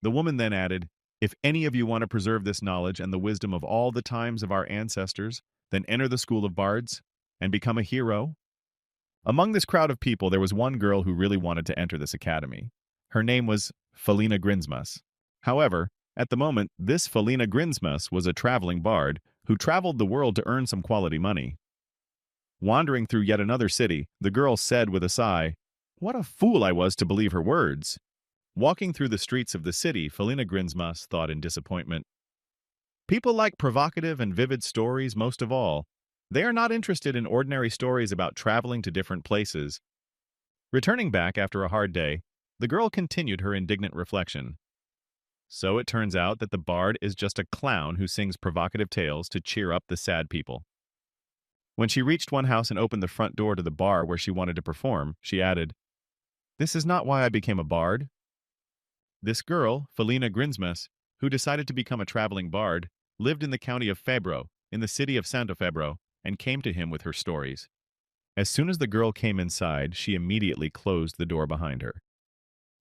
The woman then added, "If any of you want to preserve this knowledge and the wisdom of all the times of our ancestors, then enter the school of bards and become a hero." Among this crowd of people, there was one girl who really wanted to enter this academy. Her name was Felina Grinsmus. However, at the moment, this Felina Grinsmus was a traveling bard who traveled the world to earn some quality money. Wandering through yet another city, the girl said with a sigh, "What a fool I was to believe her words." Walking through the streets of the city, Felina Grinsmus thought in disappointment, "People like provocative and vivid stories most of all. They are not interested in ordinary stories about traveling to different places." Returning back after a hard day, the girl continued her indignant reflection. So it turns out that the bard is just a clown who sings provocative tales to cheer up the sad people. When she reached one house and opened the front door to the bar where she wanted to perform, she added, "This is not why I became a bard." This girl, Felina Grinsmus, who decided to become a traveling bard, lived in the county of Febro, in the city of Santo Febro, and came to him with her stories. As soon as the girl came inside, she immediately closed the door behind her.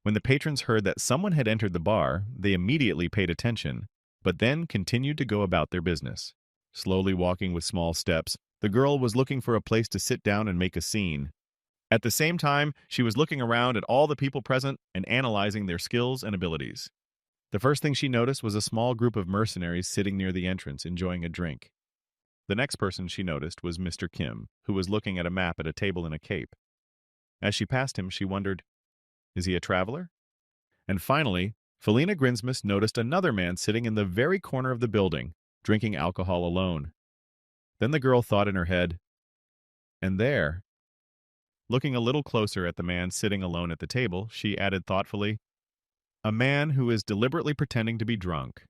When the patrons heard that someone had entered the bar, they immediately paid attention, but then continued to go about their business. Slowly walking with small steps, the girl was looking for a place to sit down and make a scene. At the same time, she was looking around at all the people present and analyzing their skills and abilities. The first thing she noticed was a small group of mercenaries sitting near the entrance, enjoying a drink. The next person she noticed was Mr. Kim, who was looking at a map at a table in a cape. As she passed him, she wondered, is he a traveler? And finally, Felina Grinsmus noticed another man sitting in the very corner of the building, drinking alcohol alone. Then the girl thought in her head, and there. Looking a little closer at the man sitting alone at the table, she added thoughtfully, a man who is deliberately pretending to be drunk.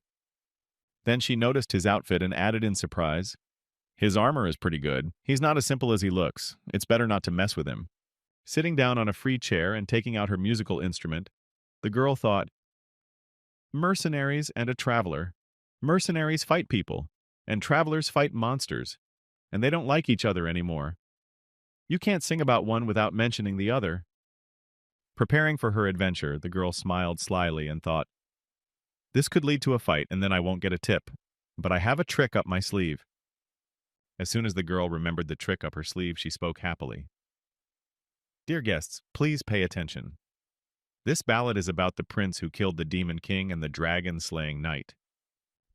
Then she noticed his outfit and added in surprise, his armor is pretty good. He's not as simple as he looks. It's better not to mess with him. Sitting down on a free chair and taking out her musical instrument, the girl thought, mercenaries and a traveler. Mercenaries fight people, and travelers fight monsters, and they don't like each other anymore. You can't sing about one without mentioning the other. Preparing for her adventure, the girl smiled slyly and thought, this could lead to a fight and then I won't get a tip, but I have a trick up my sleeve. As soon as the girl remembered the trick up her sleeve, she spoke happily. Dear guests, please pay attention. This ballad is about the prince who killed the demon king and the dragon-slaying knight.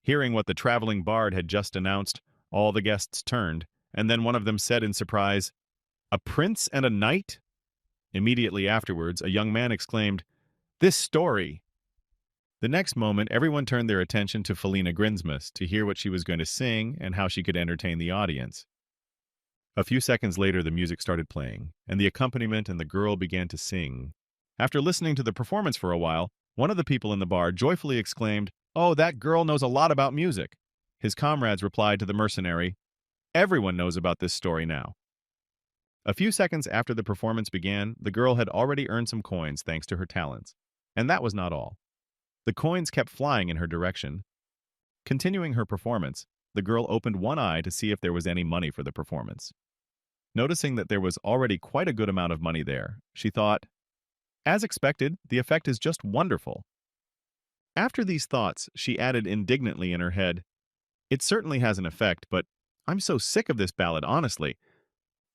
Hearing what the traveling bard had just announced, all the guests turned, and then one of them said in surprise, "A prince and a knight?" Immediately afterwards, a young man exclaimed, "This story!" The next moment, everyone turned their attention to Felina Grinsmus to hear what she was going to sing and how she could entertain the audience. A few seconds later, the music started playing, and the accompaniment and the girl began to sing. After listening to the performance for a while, one of the people in the bar joyfully exclaimed, "Oh, that girl knows a lot about music." His comrades replied to the mercenary, "Everyone knows about this story now." A few seconds after the performance began, the girl had already earned some coins thanks to her talents. And that was not all. The coins kept flying in her direction. Continuing her performance, the girl opened one eye to see if there was any money for the performance. Noticing that there was already quite a good amount of money there, she thought, "As expected, the effect is just wonderful." After these thoughts, she added indignantly in her head, "It certainly has an effect, but I'm so sick of this ballad, honestly."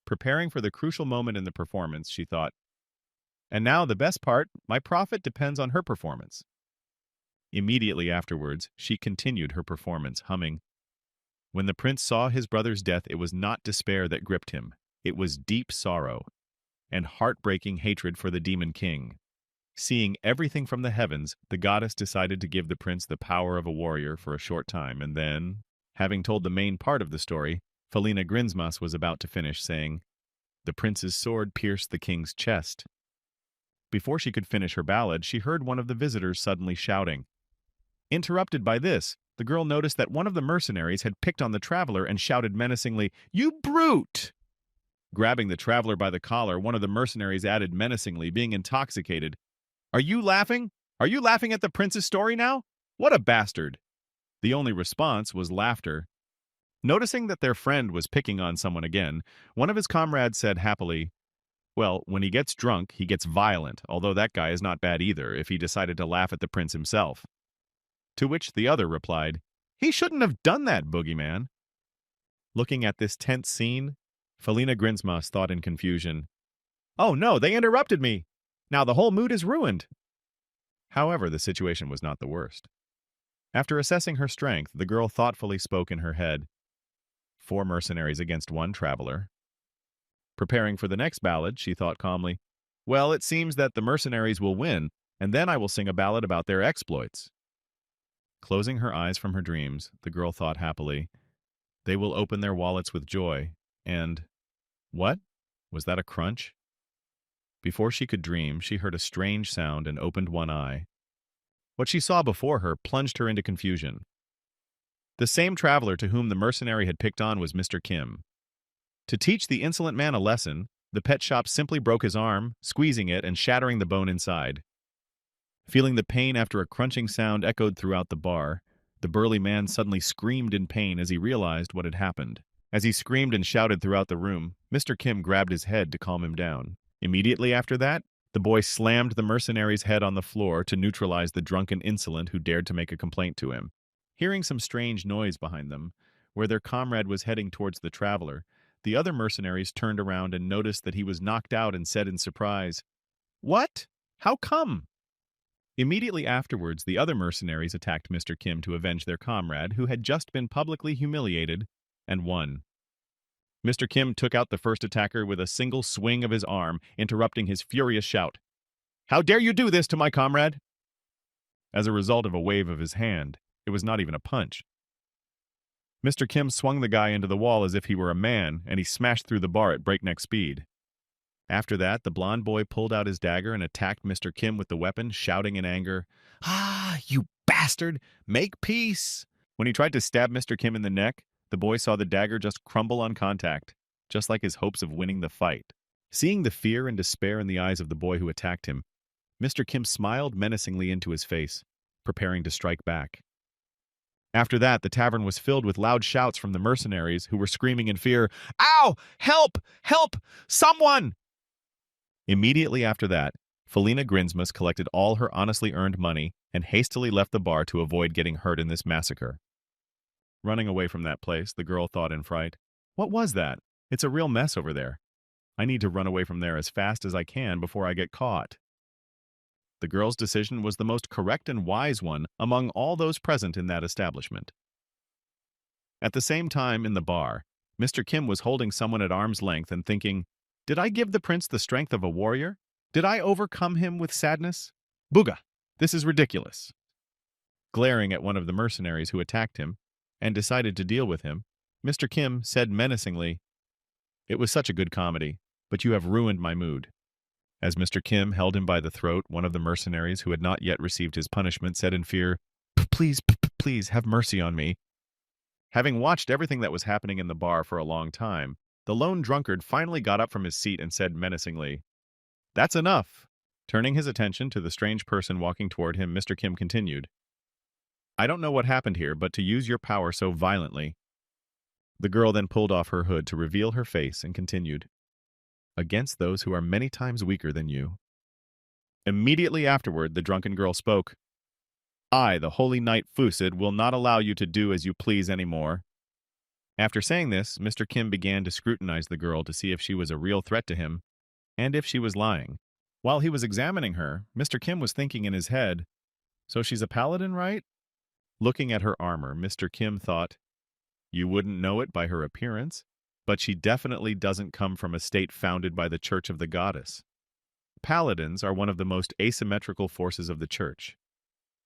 Preparing for the crucial moment in the performance, she thought, "And now the best part, my profit depends on her performance." Immediately afterwards, she continued her performance, humming, "When the prince saw his brother's death, it was not despair that gripped him. It was deep sorrow and heartbreaking hatred for the demon king. Seeing everything from the heavens, the goddess decided to give the prince the power of a warrior for a short time, and then, having told the main part of the story, Felina Grinsmas was about to finish, saying, 'The prince's sword pierced the king's chest.' Before she could finish her ballad, she heard one of the visitors suddenly shouting. Interrupted by this, the girl noticed that one of the mercenaries had picked on the traveler and shouted menacingly, 'You brute!' Grabbing the traveler by the collar, one of the mercenaries added menacingly, being intoxicated, 'Are you laughing? Are you laughing at the prince's story now? What a bastard!' The only response was laughter. Noticing that their friend was picking on someone again, one of his comrades said happily, 'Well, when he gets drunk, he gets violent, although that guy is not bad either if he decided to laugh at the prince himself.' To which the other replied, 'He shouldn't have done that, boogeyman.' Looking at this tense scene, Felina Grinsmas thought in confusion, 'Oh no, they interrupted me! Now the whole mood is ruined!' However, the situation was not the worst. After assessing her strength, the girl thoughtfully spoke in her head, 4 mercenaries against 1 traveler. Preparing for the next ballad, she thought calmly, 'Well, it seems that the mercenaries will win, and then I will sing a ballad about their exploits.' Closing her eyes from her dreams, the girl thought happily, 'They will open their wallets with joy,' and what? Was that a crunch? Before she could dream, she heard a strange sound and opened one eye. What she saw before her plunged her into confusion. The same traveler to whom the mercenary had picked on was Mr. Kim. To teach the insolent man a lesson, the pet shop simply broke his arm, squeezing it and shattering the bone inside. Feeling the pain after a crunching sound echoed throughout the bar, the burly man suddenly screamed in pain as he realized what had happened. As he screamed and shouted throughout the room, Mr. Kim grabbed his head to calm him down. Immediately after that, the boy slammed the mercenary's head on the floor to neutralize the drunken insolent who dared to make a complaint to him. Hearing some strange noise behind them, where their comrade was heading towards the traveler, the other mercenaries turned around and noticed that he was knocked out and said in surprise, "What? How come?" Immediately afterwards, the other mercenaries attacked Mr. Kim to avenge their comrade, who had just been publicly humiliated, and won. Mr. Kim took out the first attacker with a single swing of his arm, interrupting his furious shout, "How dare you do this to my comrade?" As a result of a wave of his hand, it was not even a punch. Mr. Kim swung the guy into the wall as if he were a man, and he smashed through the bar at breakneck speed. After that, the blond boy pulled out his dagger and attacked Mr. Kim with the weapon, shouting in anger, "Ah, you bastard! Make peace!" When he tried to stab Mr. Kim in the neck, the boy saw the dagger just crumble on contact, just like his hopes of winning the fight. Seeing the fear and despair in the eyes of the boy who attacked him, Mr. Kim smiled menacingly into his face, preparing to strike back. After that, the tavern was filled with loud shouts from the mercenaries who were screaming in fear, "Ow! Help! Help! Someone!" Immediately after that, Felina Grinsmus collected all her honestly earned money and hastily left the bar to avoid getting hurt in this massacre. Running away from that place, the girl thought in fright, "What was that? It's a real mess over there. I need to run away from there as fast as I can before I get caught." The girl's decision was the most correct and wise one among all those present in that establishment. At the same time, in the bar, Mr. Kim was holding someone at arm's length and thinking, "Did I give the prince the strength of a warrior? Did I overcome him with sadness? Booga! This is ridiculous." Glaring at one of the mercenaries who attacked him and decided to deal with him, Mr. Kim said menacingly, "It was such a good comedy, but you have ruined my mood." As Mr. Kim held him by the throat, one of the mercenaries who had not yet received his punishment said in fear, "Please, please, have mercy on me." Having watched everything that was happening in the bar for a long time, the lone drunkard finally got up from his seat and said menacingly, "That's enough." Turning his attention to the strange person walking toward him, Mr. Kim continued, "I don't know what happened here, but to use your power so violently." The girl then pulled off her hood to reveal her face and continued, "Against those who are many times weaker than you." Immediately afterward, the drunken girl spoke, "I, the holy knight Fusid, will not allow you to do as you please anymore." After saying this, Mr. Kim began to scrutinize the girl to see if she was a real threat to him, and if she was lying. While he was examining her, Mr. Kim was thinking in his head, "So she's a paladin, right?" Looking at her armor, Mr. Kim thought, "You wouldn't know it by her appearance, but she definitely doesn't come from a state founded by the Church of the Goddess." Paladins are one of the most asymmetrical forces of the Church.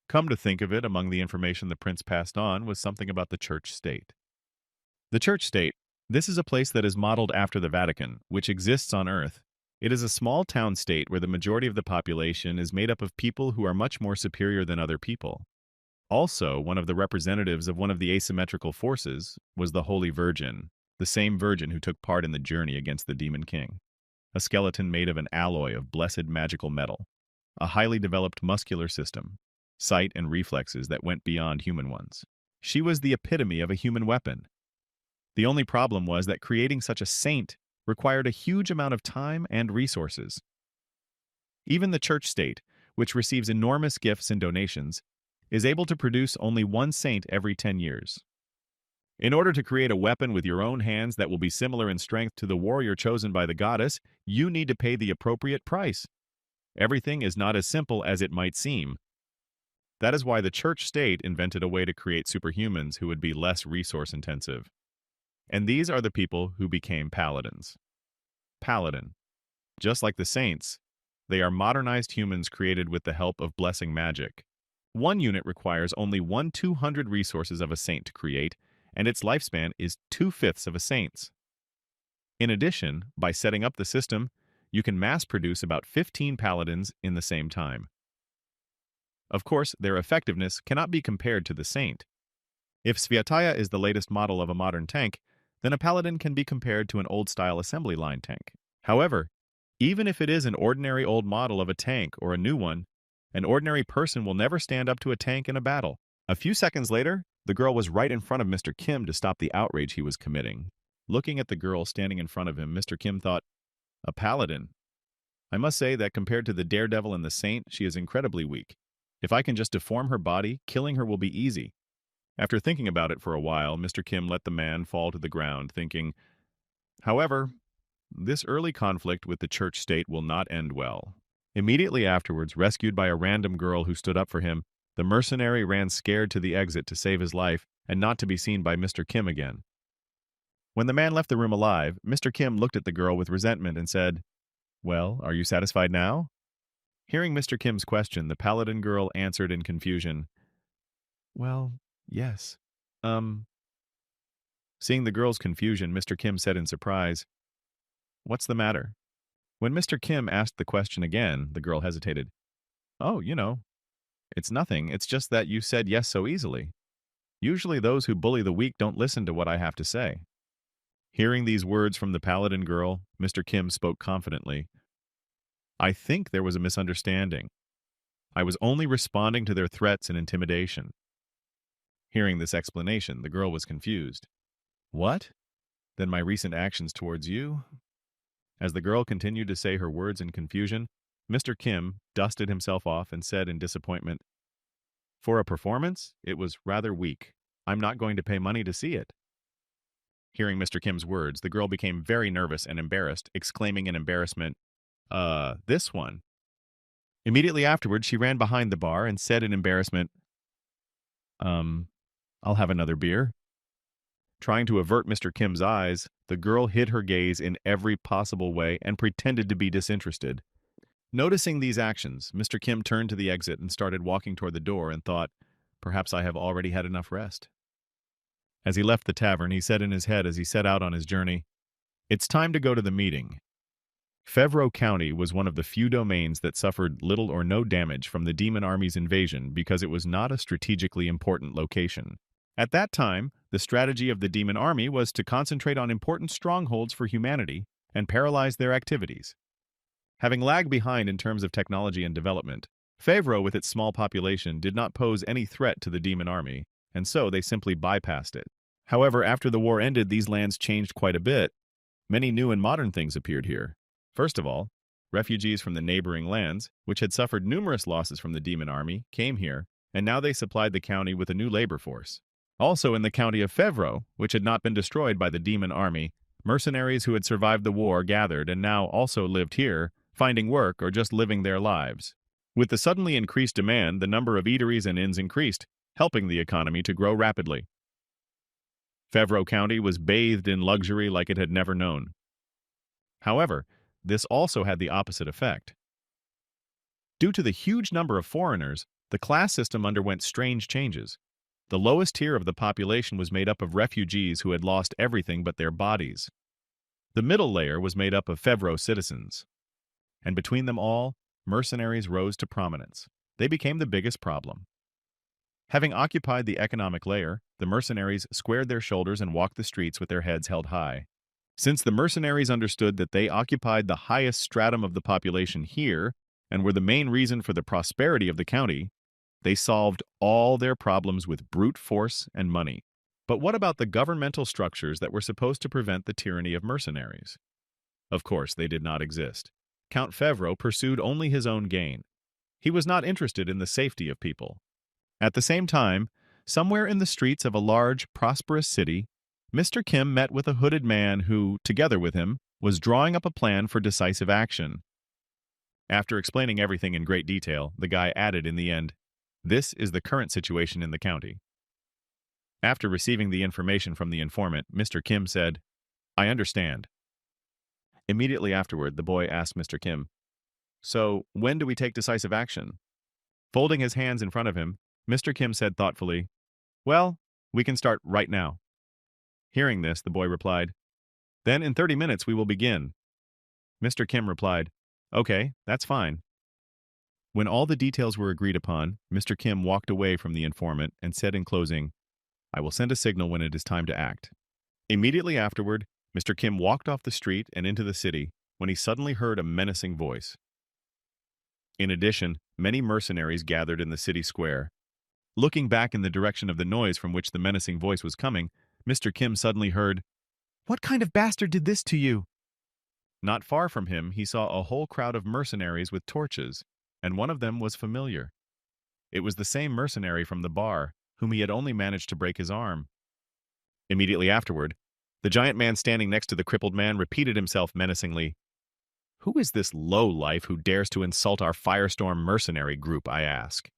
Come to think of it, among the information the prince passed on was something about the church state. The church state, this is a place that is modeled after the Vatican, which exists on Earth. It is a small town state where the majority of the population is made up of people who are much more superior than other people. Also, one of the representatives of one of the asymmetrical forces was the Holy Virgin, the same virgin who took part in the journey against the Demon King. A skeleton made of an alloy of blessed magical metal, a highly developed muscular system, sight and reflexes that went beyond human ones. She was the epitome of a human weapon. The only problem was that creating such a saint required a huge amount of time and resources. Even the church state, which receives enormous gifts and donations, is able to produce only one saint every 10 years. In order to create a weapon with your own hands that will be similar in strength to the warrior chosen by the goddess, you need to pay the appropriate price. Everything is not as simple as it might seem. That is why the church state invented a way to create superhumans who would be less resource-intensive. And these are the people who became paladins. Paladin. Just like the saints, they are modernized humans created with the help of blessing magic. One unit requires only 1/200 resources of a saint to create, and its lifespan is 2/5 of a saint's. In addition, by setting up the system, you can mass-produce about 15 paladins in the same time. Of course, their effectiveness cannot be compared to the saint. If Sviataya is the latest model of a modern tank, then a paladin can be compared to an old-style assembly line tank. However, even if it is an ordinary old model of a tank or a new one, an ordinary person will never stand up to a tank in a battle. A few seconds later, the girl was right in front of Mr. Kim to stop the outrage he was committing. Looking at the girl standing in front of him, Mr. Kim thought, "A paladin. I must say that compared to the daredevil and the saint, she is incredibly weak. If I can just deform her body, killing her will be easy." After thinking about it for a while, Mr. Kim let the man fall to the ground, thinking, "However, this early conflict with the church state will not end well." Immediately afterwards, rescued by a random girl who stood up for him, the mercenary ran scared to the exit to save his life and not to be seen by Mr. Kim again. When the man left the room alive, Mr. Kim looked at the girl with resentment and said, "Well, are you satisfied now?" Hearing Mr. Kim's question, the paladin girl answered in confusion, "Well, yes. Seeing the girl's confusion, Mr. Kim said in surprise, "What's the matter?" When Mr. Kim asked the question again, the girl hesitated. "Oh, it's nothing. It's just that you said yes so easily. Usually those who bully the weak don't listen to what I have to say." Hearing these words from the paladin girl, Mr. Kim spoke confidently. "I think there was a misunderstanding. I was only responding to their threats and intimidation." Hearing this explanation, the girl was confused. "What? Then my recent actions towards you?" As the girl continued to say her words in confusion, Mr. Kim dusted himself off and said in disappointment, "For a performance, it was rather weak. I'm not going to pay money to see it." Hearing Mr. Kim's words, the girl became very nervous and embarrassed, exclaiming in embarrassment, This one." Immediately afterwards, she ran behind the bar and said in embarrassment, Um, I'll have another beer. Trying to avert Mr. Kim's eyes, the girl hid her gaze in every possible way and pretended to be disinterested. Noticing these actions, Mr. Kim turned to the exit and started walking toward the door and thought, perhaps I have already had enough rest. As he left the tavern, he said in his head as he set out on his journey, it's time to go to the meeting. Fevro County was one of the few domains that suffered little or no damage from the demon army's invasion because it was not a strategically important location. At that time, the strategy of the demon army was to concentrate on important strongholds for humanity and paralyze their activities. Having lagged behind in terms of technology and development, Fevro, with its small population, did not pose any threat to the demon army, and so they simply bypassed it. However, after the war ended, these lands changed quite a bit. Many new and modern things appeared here. First of all, refugees from the neighboring lands, which had suffered numerous losses from the demon army, came here, and now they supplied the county with a new labor force. Also in the county of Fevro, which had not been destroyed by the demon army, mercenaries who had survived the war gathered and now also lived here, finding work or just living their lives. With the suddenly increased demand, the number of eateries and inns increased, helping the economy to grow rapidly. Fevro County was bathed in luxury like it had never known. However, this also had the opposite effect. Due to the huge number of foreigners, the class system underwent strange changes. The lowest tier of the population was made up of refugees who had lost everything but their bodies. The middle layer was made up of Fevro citizens. And between them all, mercenaries rose to prominence. They became the biggest problem. Having occupied the economic layer, the mercenaries squared their shoulders and walked the streets with their heads held high. Since the mercenaries understood that they occupied the highest stratum of the population here and were the main reason for the prosperity of the county, they solved all their problems with brute force and money. But what about the governmental structures that were supposed to prevent the tyranny of mercenaries? Of course, they did not exist. Count Fevro pursued only his own gain. He was not interested in the safety of people. At the same time, somewhere in the streets of a large, prosperous city, Mr. Kim met with a hooded man who, together with him, was drawing up a plan for decisive action. After explaining everything in great detail, the guy added in the end, "This is the current situation in the county." After receiving the information from the informant, Mr. Kim said, "I understand." Immediately afterward, the boy asked Mr. Kim, "So, when do we take decisive action?" Folding his hands in front of him, Mr. Kim said thoughtfully, "Well, we can start right now." Hearing this, the boy replied, "Then in 30 minutes we will begin." Mr. Kim replied, "Okay, that's fine." When all the details were agreed upon, Mr. Kim walked away from the informant and said in closing, "I will send a signal when it is time to act." Immediately afterward, Mr. Kim walked off the street and into the city when he suddenly heard a menacing voice. In addition, many mercenaries gathered in the city square. Looking back in the direction of the noise from which the menacing voice was coming, Mr. Kim suddenly heard, "What kind of bastard did this to you?" Not far from him, he saw a whole crowd of mercenaries with torches, and one of them was familiar. It was the same mercenary from the bar, whom he had only managed to break his arm. Immediately afterward, the giant man standing next to the crippled man repeated himself menacingly, "Who is this low-life who dares to insult our firestorm mercenary group, I ask?"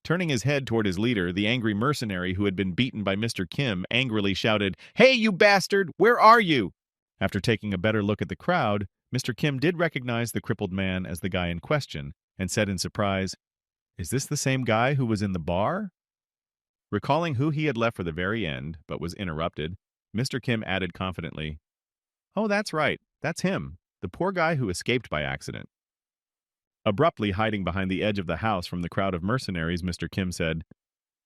Turning his head toward his leader, the angry mercenary who had been beaten by Mr. Kim angrily shouted, "Hey, you bastard! Where are you?" After taking a better look at the crowd, Mr. Kim did recognize the crippled man as the guy in question, and said in surprise, "Is this the same guy who was in the bar?" Recalling who he had left for the very end, but was interrupted, Mr. Kim added confidently, "Oh, that's right. That's him, the poor guy who escaped by accident." Abruptly hiding behind the edge of the house from the crowd of mercenaries, Mr. Kim said,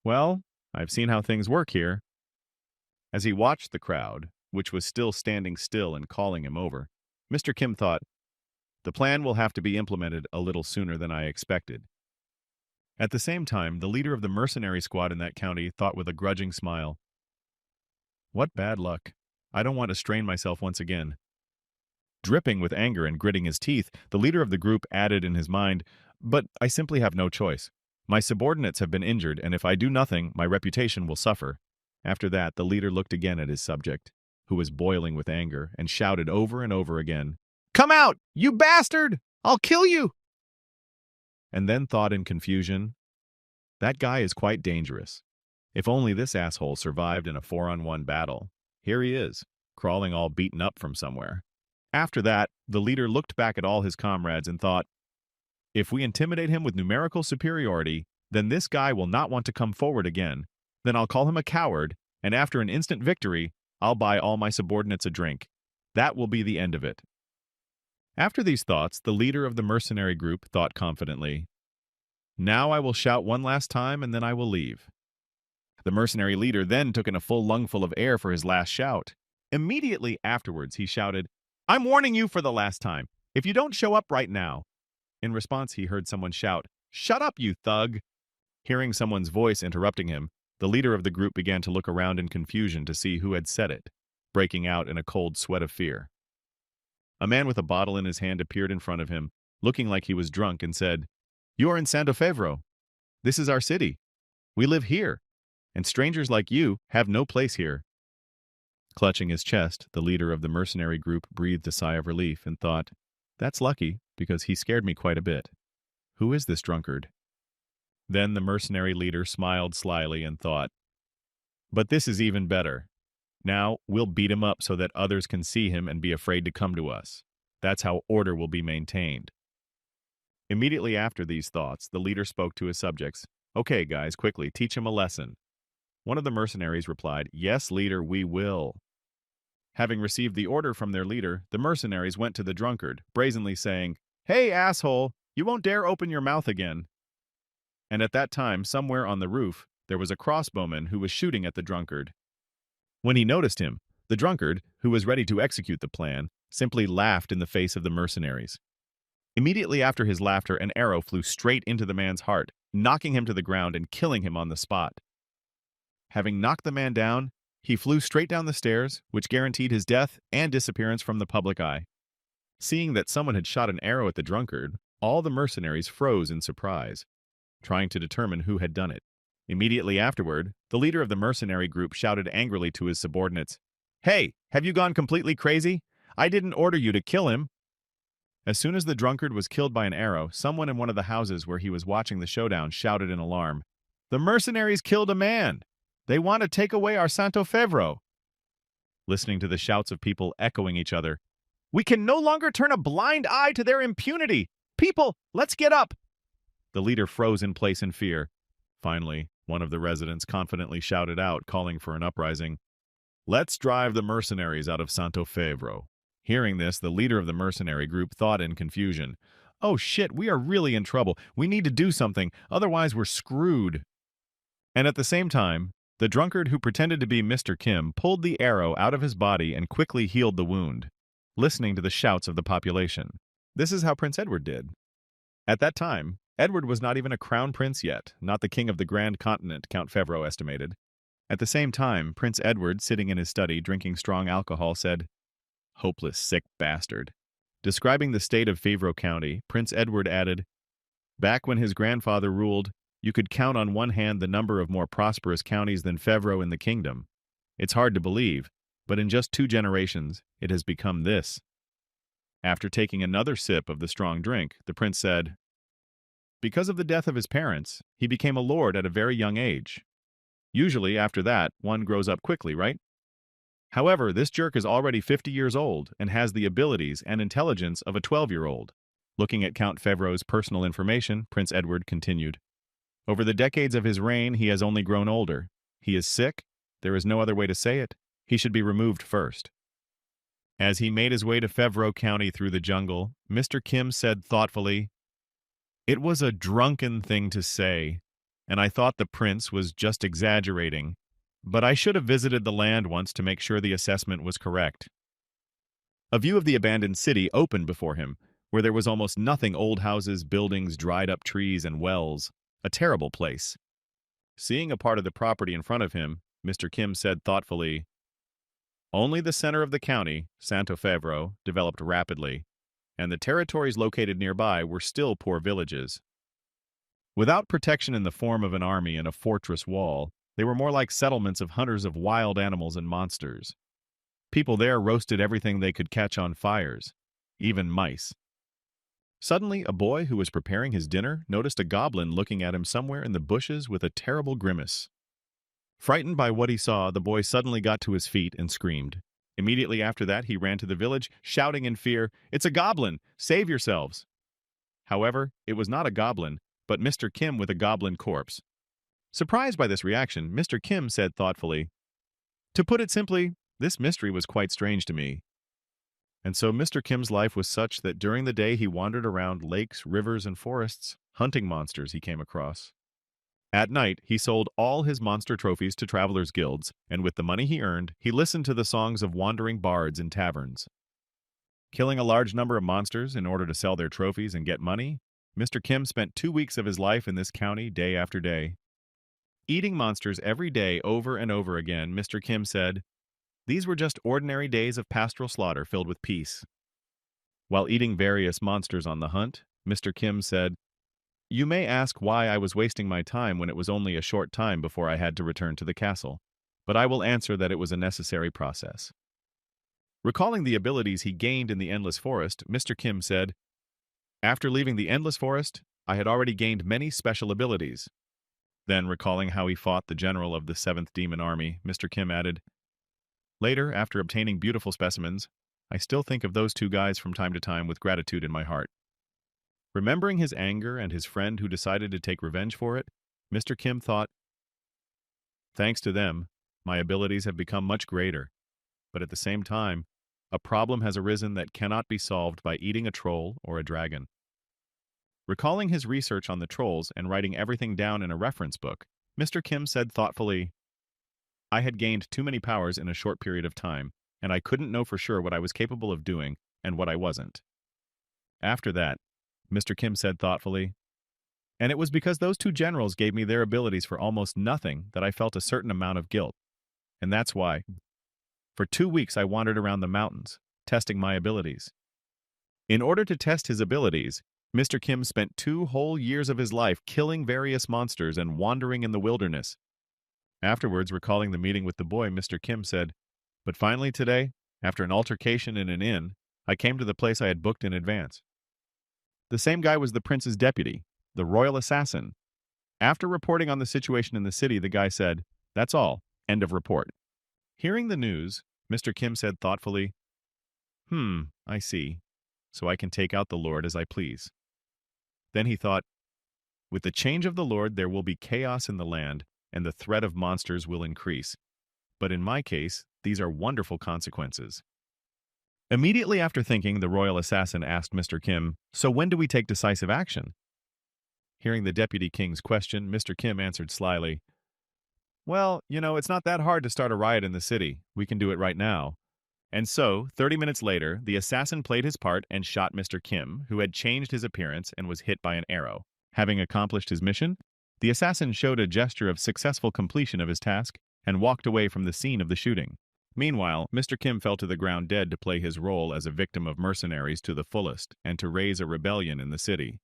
"Well, I've seen how things work here." As he watched the crowd, which was still standing still and calling him over, Mr. Kim thought, "The plan will have to be implemented a little sooner than I expected." At the same time, the leader of the mercenary squad in that county thought with a grudging smile, "What bad luck. I don't want to strain myself once again." Dripping with anger and gritting his teeth, the leader of the group added in his mind, "But I simply have no choice. My subordinates have been injured, and if I do nothing, my reputation will suffer." After that, the leader looked again at his subject, who was boiling with anger, and shouted over and over again, "Come out, you bastard! I'll kill you!" and then thought in confusion, that guy is quite dangerous. If only this asshole survived in a 4-on-1 battle. Here he is, crawling all beaten up from somewhere. After that, the leader looked back at all his comrades and thought, if we intimidate him with numerical superiority, then this guy will not want to come forward again. Then I'll call him a coward, and after an instant victory, I'll buy all my subordinates a drink. That will be the end of it. After these thoughts, the leader of the mercenary group thought confidently, now I will shout one last time and then I will leave. The mercenary leader then took in a full lungful of air for his last shout. Immediately afterwards, he shouted, I'm warning you for the last time. If you don't show up right now. In response, he heard someone shout, shut up, you thug! Hearing someone's voice interrupting him, the leader of the group began to look around in confusion to see who had said it, breaking out in a cold sweat of fear. A man with a bottle in his hand appeared in front of him, looking like he was drunk, and said, you are in Santofevro. This is our city. We live here, and strangers like you have no place here. Clutching his chest, the leader of the mercenary group breathed a sigh of relief and thought, that's lucky, because he scared me quite a bit. Who is this drunkard? Then the mercenary leader smiled slyly and thought, but this is even better. Now we'll beat him up so that others can see him and be afraid to come to us. That's how order will be maintained. Immediately after these thoughts, the leader spoke to his subjects. Okay, guys, quickly, teach him a lesson. One of the mercenaries replied, yes, leader, we will. Having received the order from their leader, the mercenaries went to the drunkard, brazenly saying, hey, asshole, you won't dare open your mouth again. And at that time, somewhere on the roof, there was a crossbowman who was shooting at the drunkard. When he noticed him, the drunkard, who was ready to execute the plan, simply laughed in the face of the mercenaries. Immediately after his laughter, an arrow flew straight into the man's heart, knocking him to the ground and killing him on the spot. Having knocked the man down, he flew straight down the stairs, which guaranteed his death and disappearance from the public eye. Seeing that someone had shot an arrow at the drunkard, all the mercenaries froze in surprise, trying to determine who had done it. Immediately afterward, the leader of the mercenary group shouted angrily to his subordinates, hey, have you gone completely crazy? I didn't order you to kill him. As soon as the drunkard was killed by an arrow, someone in one of the houses where he was watching the showdown shouted in alarm, the mercenaries killed a man! They want to take away our Santofevro! Listening to the shouts of people echoing each other, we can no longer turn a blind eye to their impunity! People, let's get up! The leader froze in place in fear. Finally, one of the residents confidently shouted out, calling for an uprising, let's drive the mercenaries out of Santofevro. Hearing this, the leader of the mercenary group thought in confusion, oh shit, we are really in trouble. We need to do something, otherwise we're screwed. And at the same time, the drunkard who pretended to be Mr. Kim pulled the arrow out of his body and quickly healed the wound, listening to the shouts of the population. This is how Prince Edward did. At that time, Edward was not even a crown prince yet, not the king of the Grand Continent, Count Fevro estimated. At the same time, Prince Edward, sitting in his study drinking strong alcohol, said, hopeless, sick bastard. Describing the state of Fevro County, Prince Edward added, back when his grandfather ruled, you could count on one hand the number of more prosperous counties than Fevro in the kingdom. It's hard to believe, but in just 2 generations, it has become this. After taking another sip of the strong drink, the prince said, because of the death of his parents, he became a lord at a very young age. Usually, after that, one grows up quickly, right? However, this jerk is already 50 years old and has the abilities and intelligence of a 12-year-old. Looking at Count Fevro's personal information, Prince Edward continued, over the decades of his reign, he has only grown older. He is sick. There is no other way to say it. He should be removed first. As he made his way to Fevro County through the jungle, Mr. Kim said thoughtfully, it was a drunken thing to say, and I thought the prince was just exaggerating, but I should have visited the land once to make sure the assessment was correct. A view of the abandoned city opened before him, where there was almost nothing: old houses, buildings, dried-up trees, and wells. A terrible place. Seeing a part of the property in front of him, Mr. Kim said thoughtfully, only the center of the county, Santofevro, developed rapidly, and the territories located nearby were still poor villages. Without protection in the form of an army and a fortress wall, they were more like settlements of hunters of wild animals and monsters. People there roasted everything they could catch on fires, even mice. Suddenly, a boy who was preparing his dinner noticed a goblin looking at him somewhere in the bushes with a terrible grimace. Frightened by what he saw, the boy suddenly got to his feet and screamed. Immediately after that, he ran to the village, shouting in fear, "It's a goblin! Save yourselves!" However, it was not a goblin, but Mr. Kim with a goblin corpse. Surprised by this reaction, Mr. Kim said thoughtfully, "To put it simply, this mystery was quite strange to me." And so Mr. Kim's life was such that during the day he wandered around lakes, rivers, and forests, hunting monsters he came across. At night, he sold all his monster trophies to travelers' guilds, and with the money he earned, he listened to the songs of wandering bards in taverns. Killing a large number of monsters in order to sell their trophies and get money, Mr. Kim spent 2 weeks of his life in this county day after day. Eating monsters every day over and over again, Mr. Kim said, these were just ordinary days of pastoral slaughter filled with peace. While eating various monsters on the hunt, Mr. Kim said, "You may ask why I was wasting my time when it was only a short time before I had to return to the castle, but I will answer that it was a necessary process." Recalling the abilities he gained in the Endless Forest, Mr. Kim said, "After leaving the Endless Forest, I had already gained many special abilities." Then, recalling how he fought the general of the 7th Demon Army, Mr. Kim added, "Later, after obtaining beautiful specimens, I still think of those 2 guys from time to time with gratitude in my heart." Remembering his anger and his friend who decided to take revenge for it, Mr. Kim thought, "Thanks to them, my abilities have become much greater. But at the same time, a problem has arisen that cannot be solved by eating a troll or a dragon." Recalling his research on the trolls and writing everything down in a reference book, Mr. Kim said thoughtfully, "I had gained too many powers in a short period of time, and I couldn't know for sure what I was capable of doing and what I wasn't." After that, Mr. Kim said thoughtfully, "And it was because those 2 generals gave me their abilities for almost nothing that I felt a certain amount of guilt. And that's why, for 2 weeks I wandered around the mountains, testing my abilities." In order to test his abilities, Mr. Kim spent 2 whole years of his life killing various monsters and wandering in the wilderness. Afterwards, recalling the meeting with the boy, Mr. Kim said, "But finally today, after an altercation in an inn, I came to the place I had booked in advance. The same guy was the prince's deputy, the royal assassin. After reporting on the situation in the city, the guy said, 'That's all. End of report.'" Hearing the news, Mr. Kim said thoughtfully, I see. So I can take out the Lord as I please." Then he thought, "With the change of the Lord, there will be chaos in the land, and the threat of monsters will increase. But in my case, these are wonderful consequences." Immediately after thinking, the royal assassin asked Mr. Kim, "So when do we take decisive action?" Hearing the deputy king's question, Mr. Kim answered slyly, "Well, it's not that hard to start a riot in the city. We can do it right now." And so, 30 minutes later, the assassin played his part and shot Mr. Kim, who had changed his appearance and was hit by an arrow. Having accomplished his mission, the assassin showed a gesture of successful completion of his task and walked away from the scene of the shooting. Meanwhile, Mr. Kim fell to the ground dead to play his role as a victim of mercenaries to the fullest and to raise a rebellion in the city.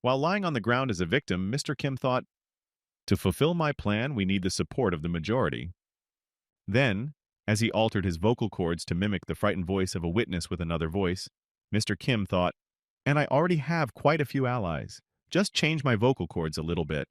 While lying on the ground as a victim, Mr. Kim thought, "To fulfill my plan, we need the support of the majority." Then, as he altered his vocal cords to mimic the frightened voice of a witness with another voice, Mr. Kim thought, "And I already have quite a few allies. Just change my vocal cords a little bit."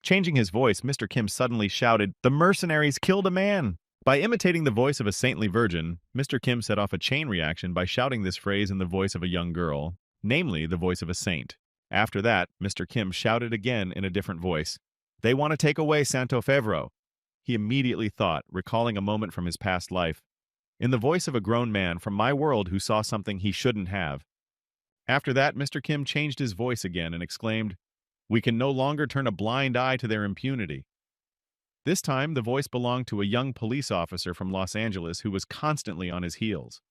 Changing his voice, Mr. Kim suddenly shouted, "The mercenaries killed a man!" By imitating the voice of a saintly virgin, Mr. Kim set off a chain reaction by shouting this phrase in the voice of a young girl, namely the voice of a saint. After that, Mr. Kim shouted again in a different voice, "They want to take away Santo Fevro." He immediately thought, recalling a moment from his past life, in the voice of a grown man from my world who saw something he shouldn't have. After that, Mr. Kim changed his voice again and exclaimed, "We can no longer turn a blind eye to their impunity." This time, the voice belonged to a young police officer from Los Angeles who was constantly on his heels.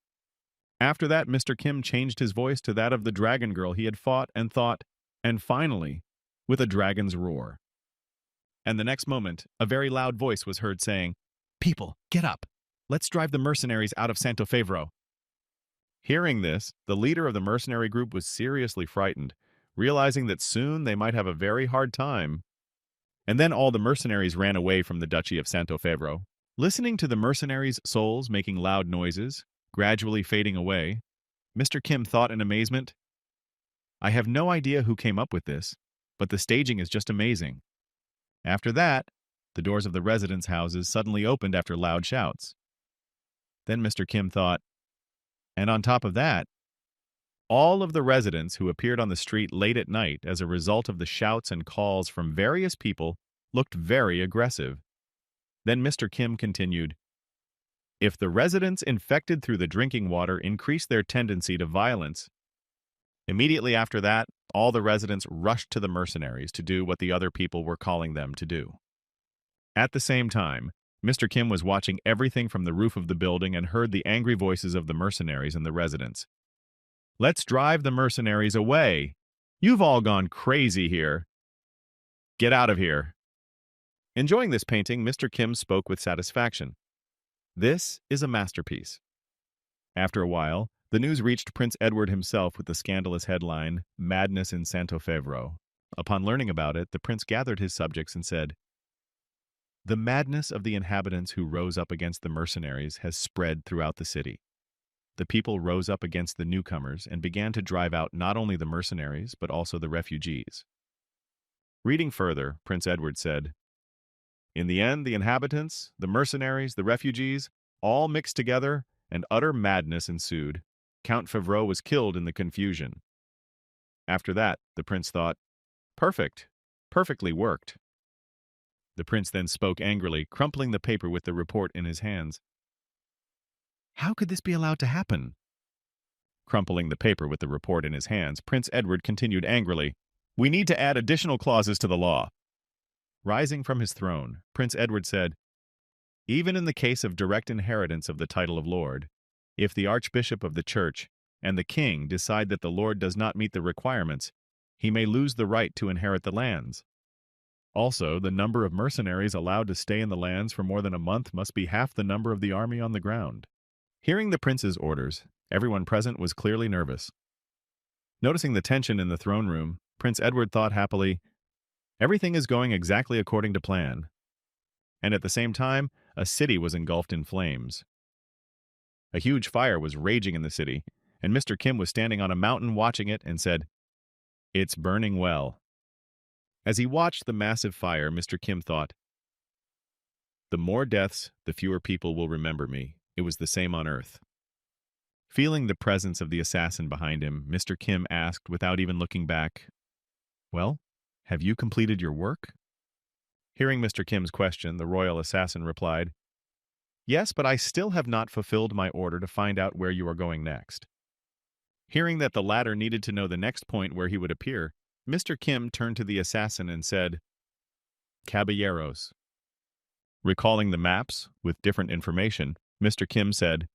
After that, Mr. Kim changed his voice to that of the dragon girl he had fought and thought, and finally, with a dragon's roar. And the next moment, a very loud voice was heard saying, "People, get up! Let's drive the mercenaries out of Santo Fevro." Hearing this, the leader of the mercenary group was seriously frightened, realizing that soon they might have a very hard time. And then all the mercenaries ran away from the Duchy of Santo Fevro. Listening to the mercenaries' souls making loud noises, gradually fading away, Mr. Kim thought in amazement, I have no idea who came up with this, but the staging is just amazing. After that, the doors of the residents' houses suddenly opened after loud shouts. Then Mr. Kim thought, and on top of that, all of the residents who appeared on the street late at night as a result of the shouts and calls from various people looked very aggressive. Then Mr. Kim continued, if the residents infected through the drinking water increase their tendency to violence, immediately after that, all the residents rushed to the mercenaries to do what the other people were calling them to do. At the same time, Mr. Kim was watching everything from the roof of the building and heard the angry voices of the mercenaries and the residents. Let's drive the mercenaries away. You've all gone crazy here. Get out of here. Enjoying this painting, Mr. Kim spoke with satisfaction. This is a masterpiece. After a while, the news reached Prince Edward himself with the scandalous headline, Madness in Santo Fevro. Upon learning about it, the prince gathered his subjects and said, the madness of the inhabitants who rose up against the mercenaries has spread throughout the city. The people rose up against the newcomers and began to drive out not only the mercenaries, but also the refugees. Reading further, Prince Edward said, in the end, the inhabitants, the mercenaries, the refugees, all mixed together, and utter madness ensued. Count Favreau was killed in the confusion. After that, the prince thought, perfect, perfectly worked. The prince then spoke angrily, crumpling the paper with the report in his hands. How could this be allowed to happen? Crumpling the paper with the report in his hands, Prince Edward continued angrily, we need to add additional clauses to the law. Rising from his throne, Prince Edward said, even in the case of direct inheritance of the title of Lord, if the Archbishop of the Church and the King decide that the Lord does not meet the requirements, he may lose the right to inherit the lands. Also, the number of mercenaries allowed to stay in the lands for more than a month must be half the number of the army on the ground. Hearing the prince's orders, everyone present was clearly nervous. Noticing the tension in the throne room, Prince Edward thought happily, everything is going exactly according to plan. And at the same time, a city was engulfed in flames. A huge fire was raging in the city, and Mr. Kim was standing on a mountain watching it and said, it's burning well. As he watched the massive fire, Mr. Kim thought, the more deaths, the fewer people will remember me. It was the same on Earth. Feeling the presence of the assassin behind him, Mr. Kim asked without even looking back, well, have you completed your work? Hearing Mr. Kim's question, the royal assassin replied, yes, but I still have not fulfilled my order to find out where you are going next. Hearing that the latter needed to know the next point where he would appear, Mr. Kim turned to the assassin and said, Caballeros. Recalling the maps with different information, Mr. Kim said,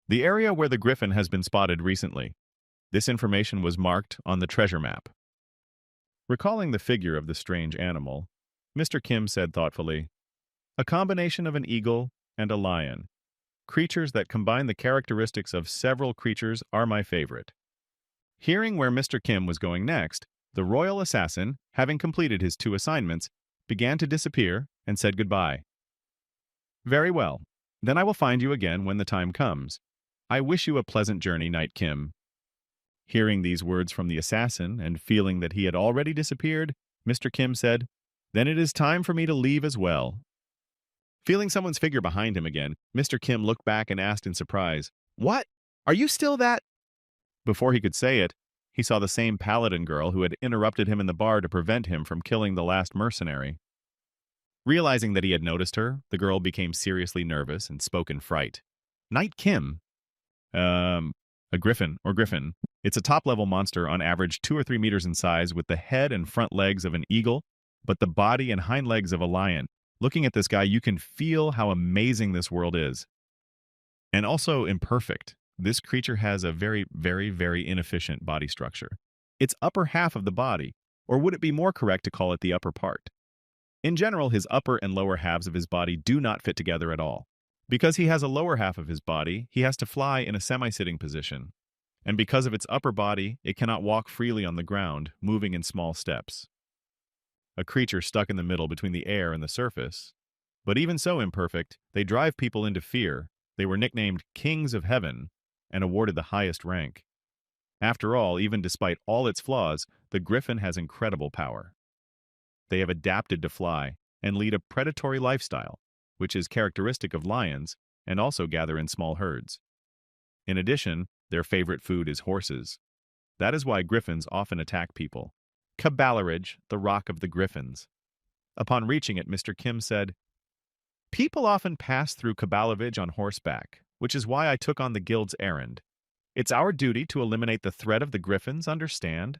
the area where the griffin has been spotted recently. This information was marked on the treasure map. Recalling the figure of the strange animal, Mr. Kim said thoughtfully, a combination of an eagle and a lion. Creatures that combine the characteristics of several creatures are my favorite. Hearing where Mr. Kim was going next, the royal assassin, having completed his 2 assignments, began to disappear and said goodbye. Very well. Then I will find you again when the time comes. I wish you a pleasant journey, Knight Kim. Hearing these words from the assassin and feeling that he had already disappeared, Mr. Kim said, then it is time for me to leave as well. Feeling someone's figure behind him again, Mr. Kim looked back and asked in surprise, what? Are you still that? Before he could say it, he saw the same paladin girl who had interrupted him in the bar to prevent him from killing the last mercenary. Realizing that he had noticed her, the girl became seriously nervous and spoke in fright. Knight Kim? A griffin, or griffin. It's a top-level monster on average 2 or 3 meters in size with the head and front legs of an eagle, but the body and hind legs of a lion. Looking at this guy, you can feel how amazing this world is. And also imperfect. This creature has a very, very, very inefficient body structure. Its upper half of the body, or would it be more correct to call it the upper part? In general, his upper and lower halves of his body do not fit together at all. Because he has a lower half of his body, he has to fly in a semi-sitting position. And because of its upper body, it cannot walk freely on the ground, moving in small steps. A creature stuck in the middle between the air and the surface. But even so imperfect, they drive people into fear. They were nicknamed Kings of Heaven and awarded the highest rank. After all, even despite all its flaws, the griffin has incredible power. They have adapted to fly and lead a predatory lifestyle, which is characteristic of lions, and also gather in small herds. In addition, their favorite food is horses. That is why griffins often attack people. Caballeridge, the Rock of the Griffins. Upon reaching it, Mr. Kim said, "People often pass through Caballeridge on horseback, which is why I took on the guild's errand. It's our duty to eliminate the threat of the griffins, understand?"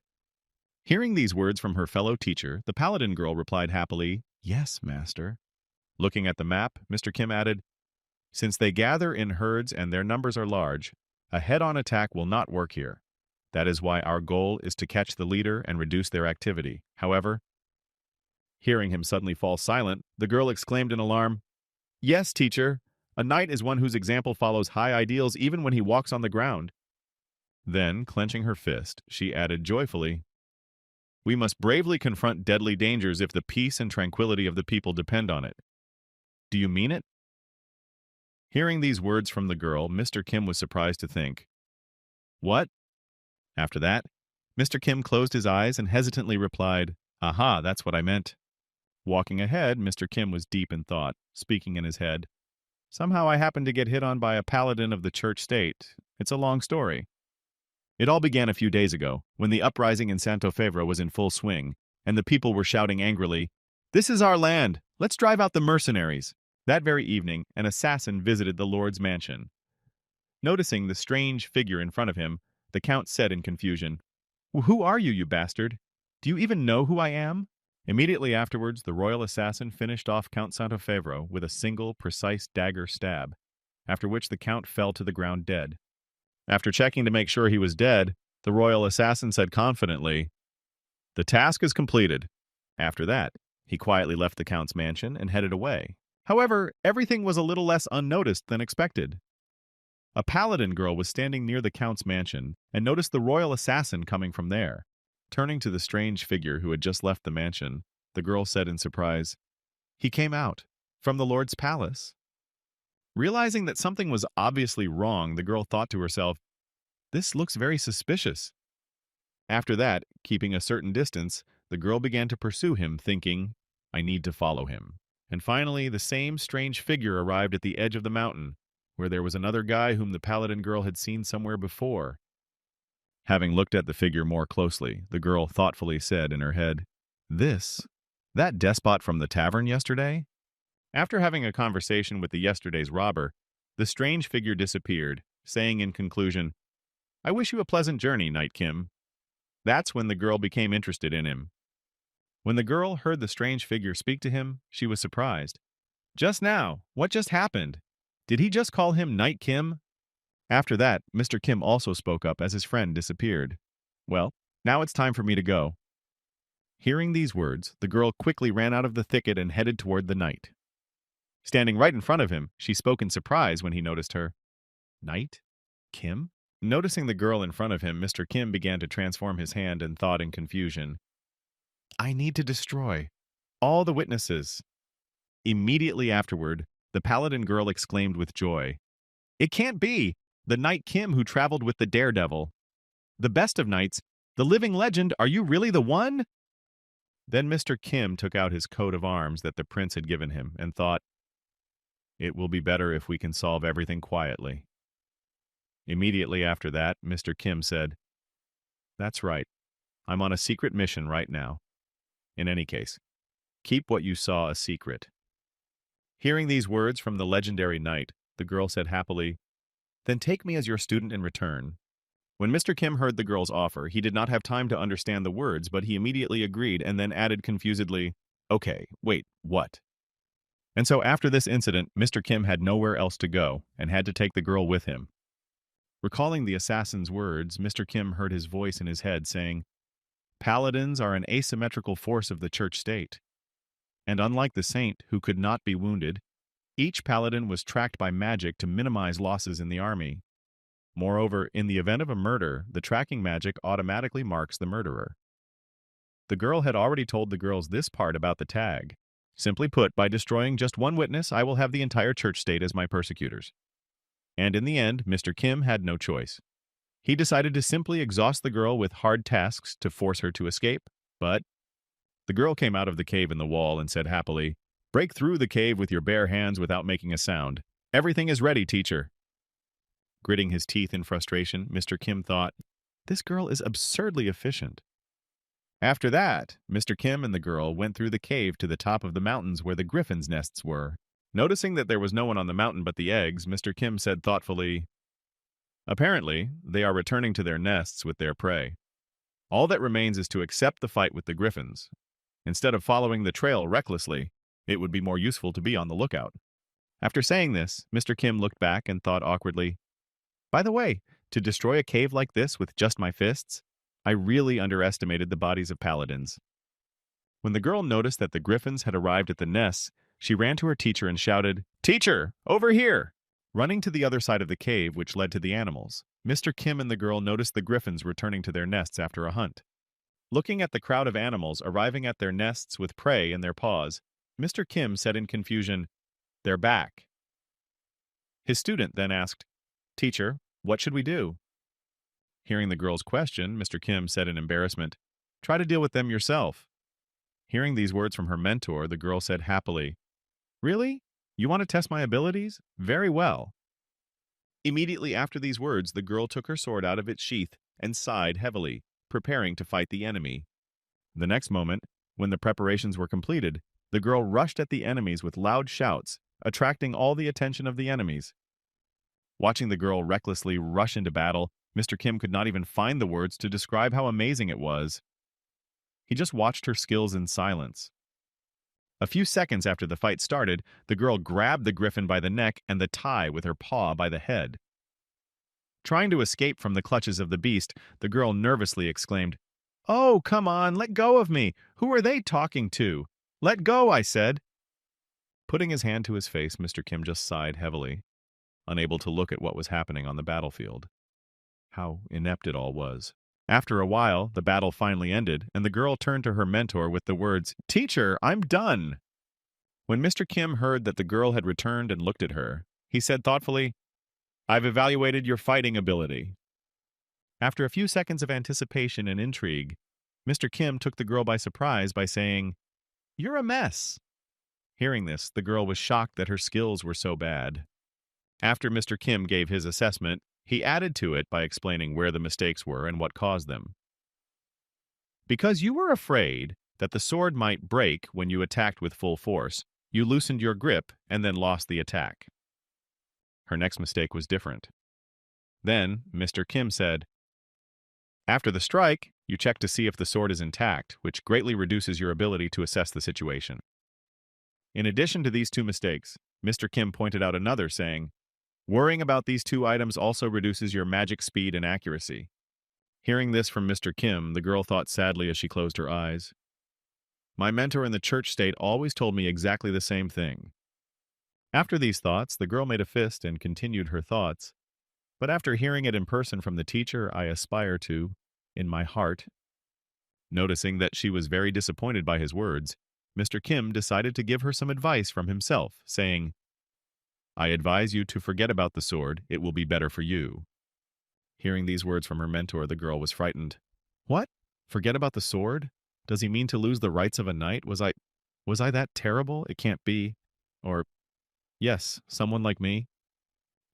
Hearing these words from her fellow teacher, the paladin girl replied happily, "Yes, master." Looking at the map, Mr. Kim added, "Since they gather in herds and their numbers are large, a head-on attack will not work here. That is why our goal is to catch the leader and reduce their activity. However," hearing him suddenly fall silent, the girl exclaimed in alarm, "Yes, teacher. A knight is one whose example follows high ideals even when he walks on the ground." Then, clenching her fist, she added joyfully, "We must bravely confront deadly dangers if the peace and tranquility of the people depend on it. Do you mean it?" Hearing these words from the girl, Mr. Kim was surprised to think, "What?" After that, Mr. Kim closed his eyes and hesitantly replied, "Aha, that's what I meant." Walking ahead, Mr. Kim was deep in thought, speaking in his head, "Somehow I happened to get hit on by a paladin of the church state. It's a long story. It all began a few days ago, when the uprising in Santo Favre was in full swing, and the people were shouting angrily, 'This is our land! Let's drive out the mercenaries!' That very evening, an assassin visited the Lord's mansion. Noticing the strange figure in front of him, the Count said in confusion, 'Who are you, you bastard? Do you even know who I am?' Immediately afterwards, the royal assassin finished off Count Santo Favre with a single, precise dagger stab, after which the Count fell to the ground dead. After checking to make sure he was dead, the royal assassin said confidently, 'The task is completed.' After that, he quietly left the Count's mansion and headed away. However, everything was a little less unnoticed than expected. A paladin girl was standing near the Count's mansion and noticed the royal assassin coming from there. Turning to the strange figure who had just left the mansion, the girl said in surprise, "He came out from the Lord's palace." Realizing that something was obviously wrong, the girl thought to herself, "This looks very suspicious." After that, keeping a certain distance, the girl began to pursue him, thinking, "I need to follow him." And finally, the same strange figure arrived at the edge of the mountain, where there was another guy whom the paladin girl had seen somewhere before. Having looked at the figure more closely, the girl thoughtfully said in her head, That despot from the tavern yesterday?" After having a conversation with the yesterday's robber, the strange figure disappeared, saying in conclusion, "I wish you a pleasant journey, Knight Kim." That's when the girl became interested in him. When the girl heard the strange figure speak to him, she was surprised. "Just now, what just happened? Did he just call him Knight Kim?" After that, Mr. Kim also spoke up as his friend disappeared. "Well, now it's time for me to go." Hearing these words, the girl quickly ran out of the thicket and headed toward the knight. Standing right in front of him, she spoke in surprise when he noticed her. "Knight? Kim?" Noticing the girl in front of him, Mr. Kim began to transform his hand and thought in confusion. "I need to destroy all the witnesses." Immediately afterward, the paladin girl exclaimed with joy, "It can't be! The Knight Kim who traveled with the daredevil. The best of knights, the living legend, are you really the one?" Then Mr. Kim took out his coat of arms that the prince had given him and thought, "It will be better if we can solve everything quietly." Immediately after that, Mr. Kim said, "That's right. I'm on a secret mission right now. In any case, keep what you saw a secret." Hearing these words from the legendary knight, the girl said happily, "Then take me as your student in return." When Mr. Kim heard the girl's offer, he did not have time to understand the words, but he immediately agreed and then added confusedly, "Okay, wait, what?" And so after this incident, Mr. Kim had nowhere else to go and had to take the girl with him. Recalling the assassin's words, Mr. Kim heard his voice in his head saying, "Paladins are an asymmetrical force of the church state. And unlike the saint, who could not be wounded, each paladin was tracked by magic to minimize losses in the army. Moreover, in the event of a murder, the tracking magic automatically marks the murderer." The girl had already told the girls this part about the tag. Simply put, by destroying just one witness, I will have the entire church state as my persecutors. And in the end, Mr. Kim had no choice. He decided to simply exhaust the girl with hard tasks to force her to escape, but the girl came out of the cave in the wall and said happily, "Break through the cave with your bare hands without making a sound. Everything is ready, teacher." Gritting his teeth in frustration, Mr. Kim thought, "This girl is absurdly efficient." After that, Mr. Kim and the girl went through the cave to the top of the mountains where the griffins' nests were. Noticing that there was no one on the mountain but the eggs, Mr. Kim said thoughtfully, "Apparently, they are returning to their nests with their prey. All that remains is to accept the fight with the griffins. Instead of following the trail recklessly, it would be more useful to be on the lookout." After saying this, Mr. Kim looked back and thought awkwardly, "By the way, to destroy a cave like this with just my fists, I really underestimated the bodies of paladins." When the girl noticed that the griffins had arrived at the nests, she ran to her teacher and shouted, "Teacher, over here!" Running to the other side of the cave, which led to the animals, Mr. Kim and the girl noticed the griffins returning to their nests after a hunt. Looking at the crowd of animals arriving at their nests with prey in their paws, Mr. Kim said in confusion, "They're back." His student then asked, "Teacher, what should we do?" Hearing the girl's question, Mr. Kim said in embarrassment, "Try to deal with them yourself." Hearing these words from her mentor, the girl said happily, "Really? You want to test my abilities? Very well." Immediately after these words, the girl took her sword out of its sheath and sighed heavily, preparing to fight the enemy. The next moment, when the preparations were completed, the girl rushed at the enemies with loud shouts, attracting all the attention of the enemies. Watching the girl recklessly rush into battle, Mr. Kim could not even find the words to describe how amazing it was. He just watched her skills in silence. A few seconds after the fight started, the girl grabbed the griffin by the neck and the tie with her paw by the head. Trying to escape from the clutches of the beast, the girl nervously exclaimed, "Oh, come on, let go of me! Who are they talking to? Let go, I said!" Putting his hand to his face, Mr. Kim just sighed heavily, unable to look at what was happening on the battlefield. How inept it all was. After a while, the battle finally ended, and the girl turned to her mentor with the words, "Teacher, I'm done." When Mr. Kim heard that the girl had returned and looked at her, he said thoughtfully, "I've evaluated your fighting ability." After a few seconds of anticipation and intrigue, Mr. Kim took the girl by surprise by saying, "You're a mess." Hearing this, the girl was shocked that her skills were so bad. After Mr. Kim gave his assessment, he added to it by explaining where the mistakes were and what caused them. "Because you were afraid that the sword might break when you attacked with full force, you loosened your grip and then lost the attack." Her next mistake was different. Then, Mr. Kim said, "After the strike, you check to see if the sword is intact, which greatly reduces your ability to assess the situation." In addition to these two mistakes, Mr. Kim pointed out another, saying, "Worrying about these two items also reduces your magic speed and accuracy." Hearing this from Mr. Kim, the girl thought sadly as she closed her eyes. "My mentor in the church state always told me exactly the same thing." After these thoughts, the girl made a fist and continued her thoughts. "But after hearing it in person from the teacher, I aspire to, in my heart." Noticing that she was very disappointed by his words, Mr. Kim decided to give her some advice from himself, saying, "I advise you to forget about the sword. It will be better for you." Hearing these words from her mentor, the girl was frightened. "What? Forget about the sword? Does he mean to lose the rights of a knight? Was I that terrible? It can't be. Or, yes, someone like me?"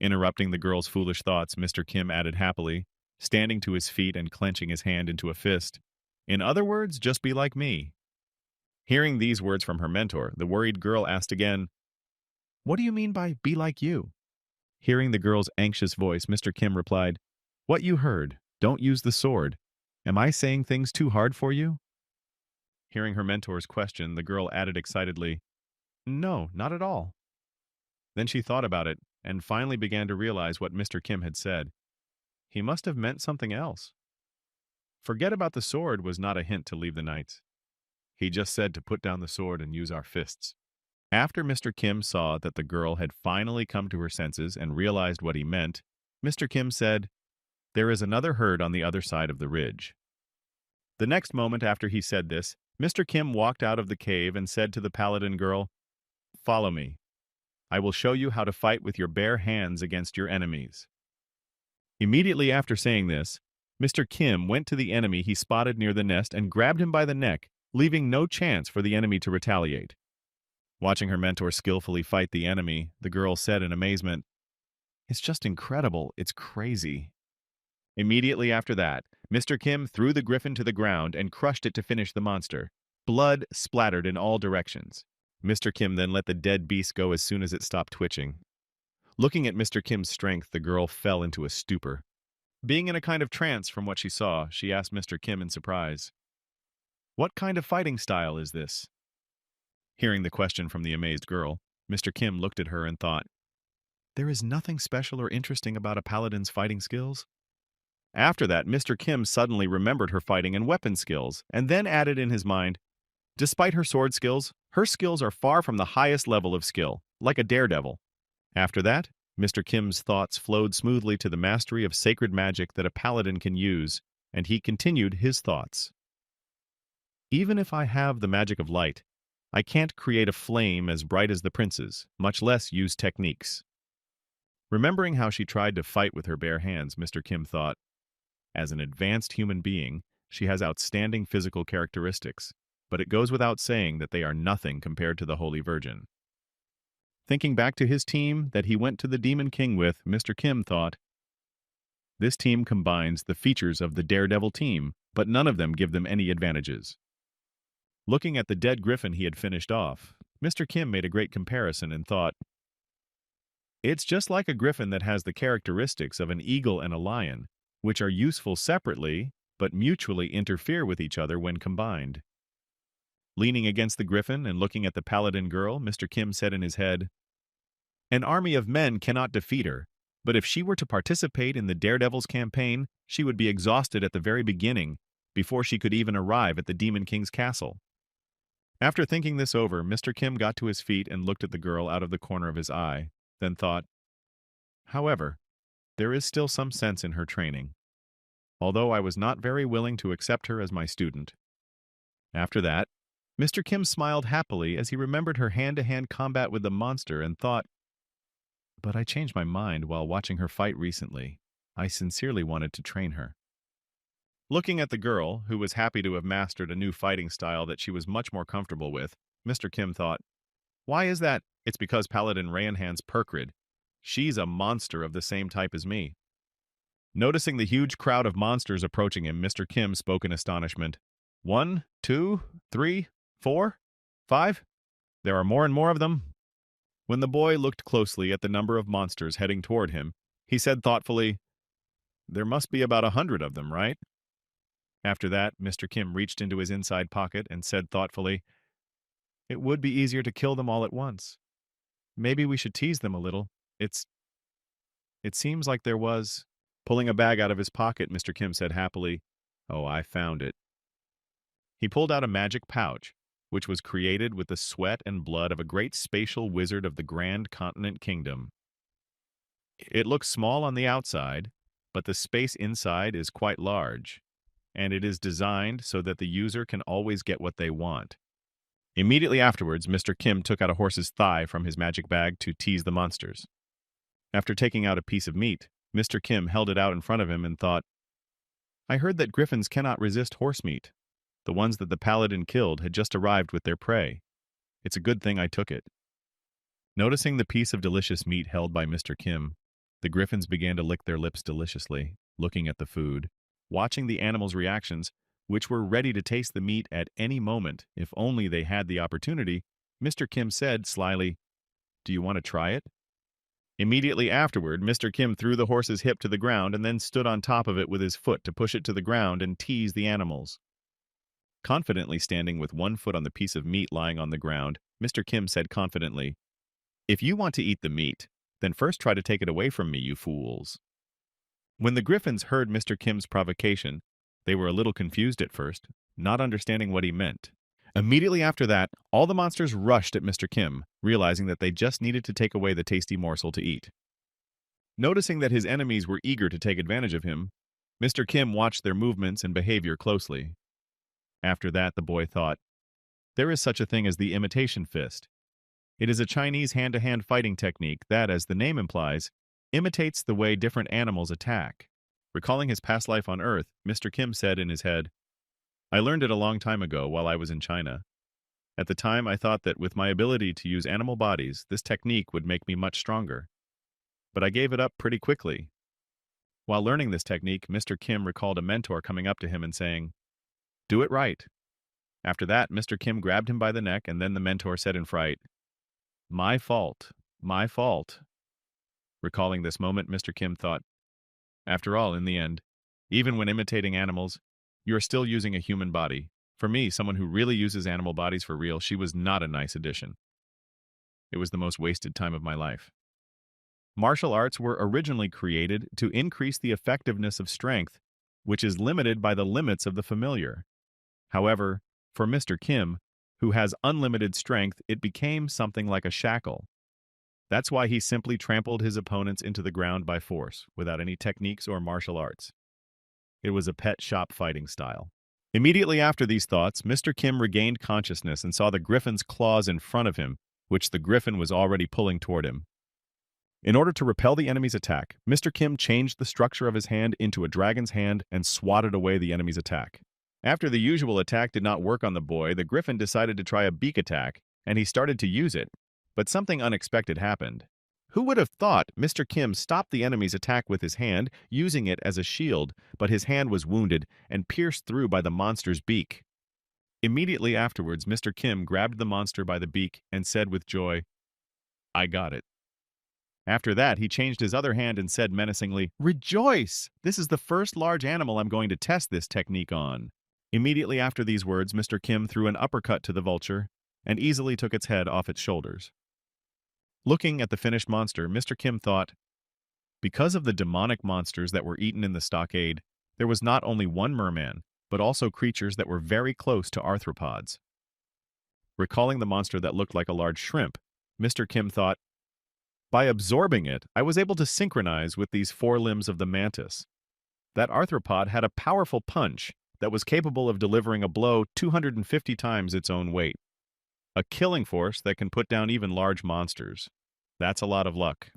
Interrupting the girl's foolish thoughts, Mr. Kim added happily, standing to his feet and clenching his hand into a fist, "In other words, just be like me." Hearing these words from her mentor, the worried girl asked again, "What do you mean by be like you?" Hearing the girl's anxious voice, Mr. Kim replied, "What you heard. Don't use the sword. Am I saying things too hard for you?" Hearing her mentor's question, the girl added excitedly, "No, not at all." Then she thought about it and finally began to realize what Mr. Kim had said. He must have meant something else. Forget about the sword was not a hint to leave the knights. He just said to put down the sword and use our fists. After Mr. Kim saw that the girl had finally come to her senses and realized what he meant, Mr. Kim said, "There is another herd on the other side of the ridge." The next moment after he said this, Mr. Kim walked out of the cave and said to the paladin girl, "Follow me. I will show you how to fight with your bare hands against your enemies." Immediately after saying this, Mr. Kim went to the enemy he spotted near the nest and grabbed him by the neck, leaving no chance for the enemy to retaliate. Watching her mentor skillfully fight the enemy, the girl said in amazement, "It's just incredible. It's crazy." Immediately after that, Mr. Kim threw the griffin to the ground and crushed it to finish the monster. Blood splattered in all directions. Mr. Kim then let the dead beast go as soon as it stopped twitching. Looking at Mr. Kim's strength, the girl fell into a stupor. Being in a kind of trance from what she saw, she asked Mr. Kim in surprise, "What kind of fighting style is this?" Hearing the question from the amazed girl, Mr. Kim looked at her and thought, "There is nothing special or interesting about a paladin's fighting skills." After that, Mr. Kim suddenly remembered her fighting and weapon skills, and then added in his mind, "Despite her sword skills, her skills are far from the highest level of skill, like a daredevil." After that, Mr. Kim's thoughts flowed smoothly to the mastery of sacred magic that a paladin can use, and he continued his thoughts. "Even if I have the magic of light, I can't create a flame as bright as the prince's, much less use techniques." Remembering how she tried to fight with her bare hands, Mr. Kim thought, "As an advanced human being, she has outstanding physical characteristics, but it goes without saying that they are nothing compared to the Holy Virgin." Thinking back to his team that he went to the Demon King with, Mr. Kim thought, "This team combines the features of the Daredevil team, but none of them give them any advantages." Looking at the dead griffin he had finished off, Mr. Kim made a great comparison and thought, "It's just like a griffin that has the characteristics of an eagle and a lion, which are useful separately, but mutually interfere with each other when combined." Leaning against the griffin and looking at the paladin girl, Mr. Kim said in his head, "An army of men cannot defeat her, but if she were to participate in the Daredevil's campaign, she would be exhausted at the very beginning, before she could even arrive at the Demon King's castle." After thinking this over, Mr. Kim got to his feet and looked at the girl out of the corner of his eye, then thought, "However, there is still some sense in her training, although I was not very willing to accept her as my student." After that, Mr. Kim smiled happily as he remembered her hand-to-hand combat with the monster and thought, "But I changed my mind while watching her fight recently. I sincerely wanted to train her." Looking at the girl, who was happy to have mastered a new fighting style that she was much more comfortable with, Mr. Kim thought, "Why is that? It's because Paladin Rayanhan's Perkrid. She's a monster of the same type as me." Noticing the huge crowd of monsters approaching him, Mr. Kim spoke in astonishment. "1, 2, 3, 4, 5? There are more and more of them?" When the boy looked closely at the number of monsters heading toward him, he said thoughtfully, "There must be about 100 of them, right?" After that, Mr. Kim reached into his inside pocket and said thoughtfully, "It would be easier to kill them all at once. Maybe we should tease them a little. It seems like there was—" Pulling a bag out of his pocket, Mr. Kim said happily, "Oh, I found it." He pulled out a magic pouch, which was created with the sweat and blood of a great spatial wizard of the Grand Continent Kingdom. It looks small on the outside, but the space inside is quite large, and it is designed so that the user can always get what they want. Immediately afterwards, Mr. Kim took out a horse's thigh from his magic bag to tease the monsters. After taking out a piece of meat, Mr. Kim held it out in front of him and thought, "I heard that griffins cannot resist horse meat. The ones that the paladin killed had just arrived with their prey. It's a good thing I took it." Noticing the piece of delicious meat held by Mr. Kim, the griffins began to lick their lips deliciously, looking at the food, watching the animals' reactions, which were ready to taste the meat at any moment if only they had the opportunity. Mr. Kim said slyly, "Do you want to try it?" Immediately afterward, Mr. Kim threw the horse's hip to the ground and then stood on top of it with his foot to push it to the ground and tease the animals. Confidently standing with one foot on the piece of meat lying on the ground, Mr. Kim said confidently, "If you want to eat the meat, then first try to take it away from me, you fools." When the griffins heard Mr. Kim's provocation, they were a little confused at first, not understanding what he meant. Immediately after that, all the monsters rushed at Mr. Kim, realizing that they just needed to take away the tasty morsel to eat. Noticing that his enemies were eager to take advantage of him, Mr. Kim watched their movements and behavior closely. After that, the boy thought, "There is such a thing as the imitation fist. It is a Chinese hand-to-hand fighting technique that, as the name implies, imitates the way different animals attack. Recalling his past life on Earth, Mr. Kim said in his head, I learned it a long time ago while I was in China. At the time, I thought that with my ability to use animal bodies, this technique would make me much stronger. But I gave it up pretty quickly. While learning this technique, Mr. Kim recalled a mentor coming up to him and saying, Do it right. After that, Mr. Kim grabbed him by the neck, and then the mentor said in fright, My fault. My fault. Recalling this moment, Mr. Kim thought, After all, in the end, even when imitating animals, you are still using a human body. For me, someone who really uses animal bodies for real, she was not a nice addition. It was the most wasted time of my life. Martial arts were originally created to increase the effectiveness of strength, which is limited by the limits of the familiar. However, for Mr. Kim, who has unlimited strength, it became something like a shackle. That's why he simply trampled his opponents into the ground by force, without any techniques or martial arts. It was a pet shop fighting style. Immediately after these thoughts, Mr. Kim regained consciousness and saw the griffin's claws in front of him, which the griffin was already pulling toward him. In order to repel the enemy's attack, Mr. Kim changed the structure of his hand into a dragon's hand and swatted away the enemy's attack. After the usual attack did not work on the boy, the griffin decided to try a beak attack, and he started to use it. But something unexpected happened. Who would have thought Mr. Kim stopped the enemy's attack with his hand, using it as a shield, but his hand was wounded and pierced through by the monster's beak. Immediately afterwards, Mr. Kim grabbed the monster by the beak and said with joy, I got it. After that, he changed his other hand and said menacingly, Rejoice! This is the first large animal I'm going to test this technique on. Immediately after these words, Mr. Kim threw an uppercut to the vulture and easily took its head off its shoulders. Looking at the finished monster, Mr. Kim thought, because of the demonic monsters that were eaten in the stockade, there was not only one merman, but also creatures that were very close to arthropods. Recalling the monster that looked like a large shrimp, Mr. Kim thought, by absorbing it, I was able to synchronize with these forelimbs of the mantis. That arthropod had a powerful punch that was capable of delivering a blow 250 times its own weight. A killing force that can put down even large monsters. That's a lot of luck.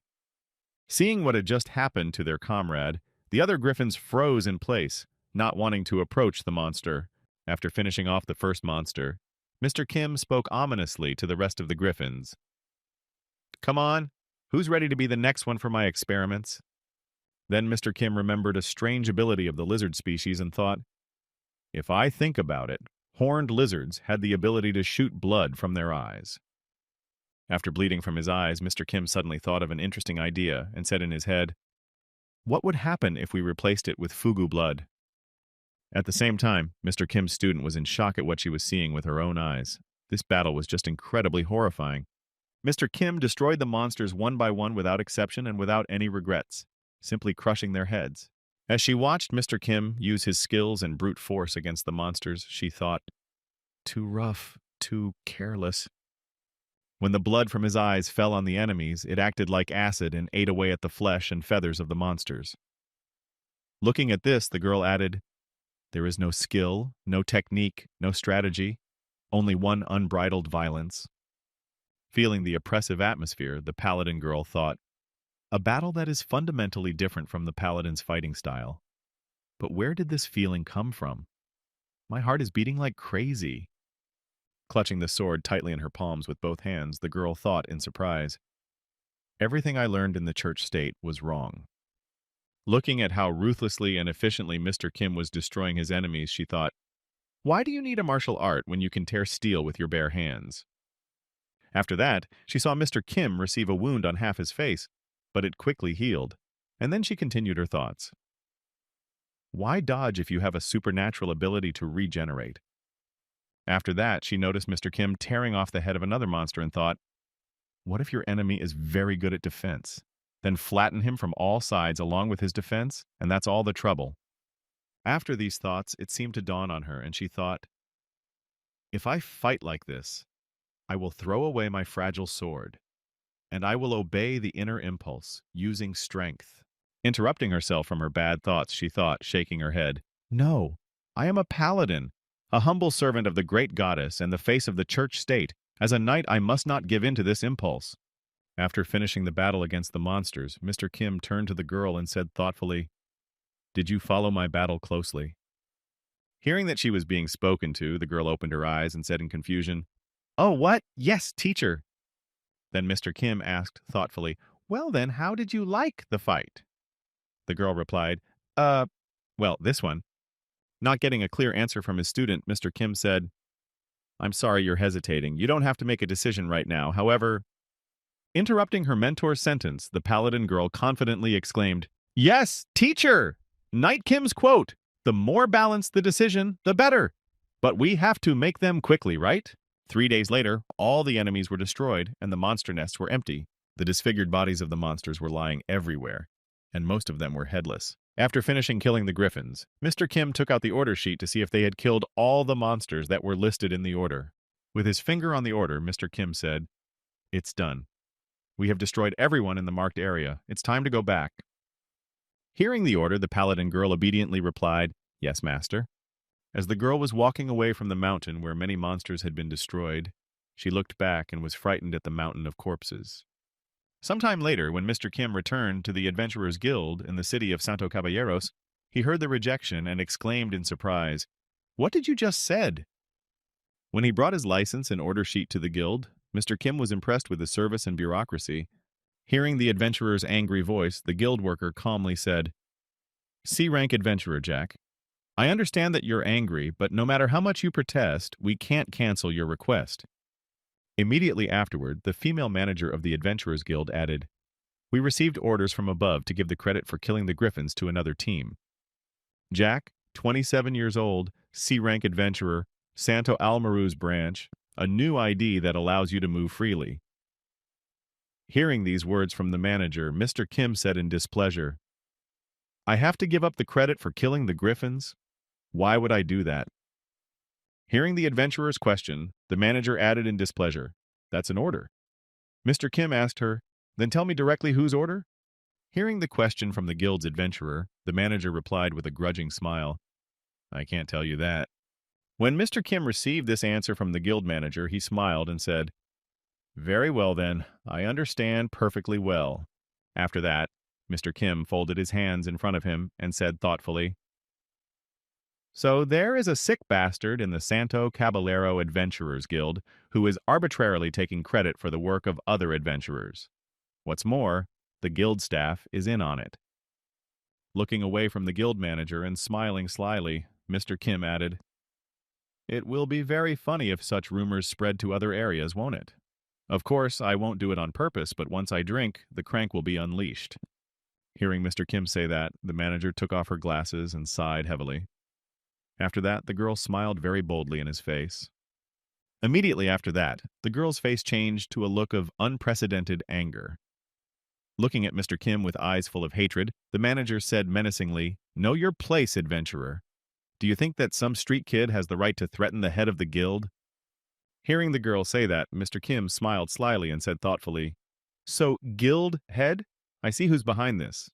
Seeing what had just happened to their comrade, the other griffins froze in place, not wanting to approach the monster. After finishing off the first monster, Mr. Kim spoke ominously to the rest of the griffins. Come on, who's ready to be the next one for my experiments? Then Mr. Kim remembered a strange ability of the lizard species and thought, if I think about it, horned lizards had the ability to shoot blood from their eyes. After bleeding from his eyes, Mr. Kim suddenly thought of an interesting idea and said in his head, what would happen if we replaced it with fugu blood? At the same time, Mr. Kim's student was in shock at what she was seeing with her own eyes. This battle was just incredibly horrifying. Mr. Kim destroyed the monsters one by one without exception and without any regrets, simply crushing their heads. As she watched Mr. Kim use his skills and brute force against the monsters, she thought, too rough, too careless. When the blood from his eyes fell on the enemies, it acted like acid and ate away at the flesh and feathers of the monsters. Looking at this, the girl added, there is no skill, no technique, no strategy, only one unbridled violence. Feeling the oppressive atmosphere, the paladin girl thought, a battle that is fundamentally different from the paladin's fighting style. But where did this feeling come from? My heart is beating like crazy. Clutching the sword tightly in her palms with both hands, the girl thought in surprise, everything I learned in the church state was wrong. Looking at how ruthlessly and efficiently Mr. Kim was destroying his enemies, she thought, why do you need a martial art when you can tear steel with your bare hands? After that, she saw Mr. Kim receive a wound on half his face, but it quickly healed, and then she continued her thoughts. Why dodge if you have a supernatural ability to regenerate? After that, she noticed Mr. Kim tearing off the head of another monster and thought, what if your enemy is very good at defense? Then flatten him from all sides along with his defense, and that's all the trouble. After these thoughts, it seemed to dawn on her, and she thought, if I fight like this, I will throw away my fragile sword, and I will obey the inner impulse, using strength. Interrupting herself from her bad thoughts, she thought, shaking her head, no, I am a paladin, a humble servant of the great goddess and the face of the church state. As a knight, I must not give in to this impulse. After finishing the battle against the monsters, Mr. Kim turned to the girl and said thoughtfully, Did you follow my battle closely?" Hearing that she was being spoken to, the girl opened her eyes and said in confusion, "Oh, what? Yes, teacher." Then Mr. Kim asked thoughtfully, "Well then, how did you like the fight?" The girl replied, "Uh, well, this one." Not getting a clear answer from his student, Mr. Kim said, "I'm sorry you're hesitating. You don't have to make a decision right now. However," interrupting her mentor's sentence, the paladin girl confidently exclaimed, "Yes, teacher! Knight Kim's quote, 'The more balanced the decision, the better.' But we have to make them quickly, right?" 3 days later, all the enemies were destroyed and the monster nests were empty. The disfigured bodies of the monsters were lying everywhere, and most of them were headless. After finishing killing the griffins, Mr. Kim took out the order sheet to see if they had killed all the monsters that were listed in the order. With his finger on the order, Mr. Kim said, "It's done. We have destroyed everyone in the marked area. It's time to go back." Hearing the order, the paladin girl obediently replied, "Yes, master." As the girl was walking away from the mountain where many monsters had been destroyed, she looked back and was frightened at the mountain of corpses. Sometime later, when Mr. Kim returned to the Adventurers Guild in the city of Santo Caballeros, he heard the rejection and exclaimed in surprise, "What did you just said?" When he brought his license and order sheet to the guild, Mr. Kim was impressed with the service and bureaucracy. Hearing the adventurer's angry voice, the guild worker calmly said, "C-rank adventurer, Jack. I understand that you're angry, but no matter how much you protest, we can't cancel your request." Immediately afterward, the female manager of the Adventurers Guild added, "We received orders from above to give the credit for killing the griffins to another team. Jack, 27 years old, C-rank adventurer, Santo Almaru's branch, a new ID that allows you to move freely." Hearing these words from the manager, Mr. Kim said in displeasure, "I have to give up the credit for killing the griffins? Why would I do that?" Hearing the adventurer's question, the manager added in displeasure, "That's an order." Mr. Kim asked her, "Then tell me directly whose order?" Hearing the question from the guild's adventurer, the manager replied with a grudging smile, "I can't tell you that." When Mr. Kim received this answer from the guild manager, he smiled and said, "Very well then, I understand perfectly well." After that, Mr. Kim folded his hands in front of him and said thoughtfully, "So there is a sick bastard in the Santo Caballero Adventurers Guild who is arbitrarily taking credit for the work of other adventurers. What's more, the guild staff is in on it." Looking away from the guild manager and smiling slyly, Mr. Kim added, "It will be very funny if such rumors spread to other areas, won't it? Of course, I won't do it on purpose, but once I drink, the crank will be unleashed." Hearing Mr. Kim say that, the manager took off her glasses and sighed heavily. After that, the girl smiled very boldly in his face. Immediately after that, the girl's face changed to a look of unprecedented anger. Looking at Mr. Kim with eyes full of hatred, the manager said menacingly, "Know your place, adventurer. Do you think that some street kid has the right to threaten the head of the guild?" Hearing the girl say that, Mr. Kim smiled slyly and said thoughtfully, "So, guild head? I see who's behind this."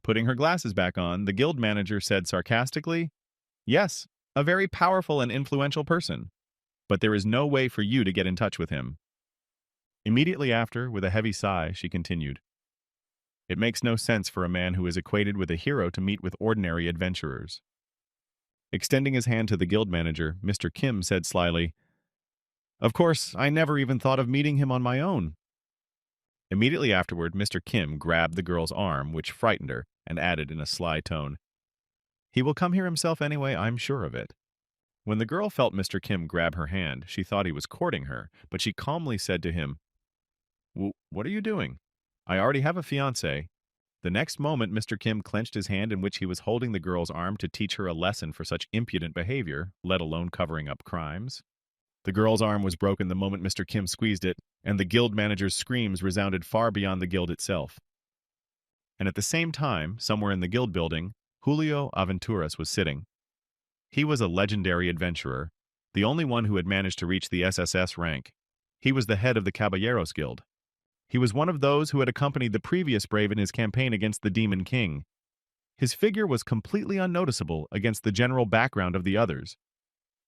Putting her glasses back on, the guild manager said sarcastically, "Yes, a very powerful and influential person. But there is no way for you to get in touch with him." Immediately after, with a heavy sigh, she continued, "It makes no sense for a man who is equated with a hero to meet with ordinary adventurers." Extending his hand to the guild manager, Mr. Kim said slyly, "Of course, I never even thought of meeting him on my own." Immediately afterward, Mr. Kim grabbed the girl's arm, which frightened her, and added in a sly tone, "He will come here himself anyway, I'm sure of it." When the girl felt Mr. Kim grab her hand, she thought he was courting her, but she calmly said to him, "What are you doing? I already have a fiancé." The next moment, Mr. Kim clenched his hand in which he was holding the girl's arm to teach her a lesson for such impudent behavior, let alone covering up crimes. The girl's arm was broken the moment Mr. Kim squeezed it, and the guild manager's screams resounded far beyond the guild itself. And at the same time, somewhere in the guild building, Julio Aventuras was sitting. He was a legendary adventurer, the only one who had managed to reach the SSS rank. He was the head of the Caballeros Guild. He was one of those who had accompanied the previous brave in his campaign against the Demon King. His figure was completely unnoticeable against the general background of the others.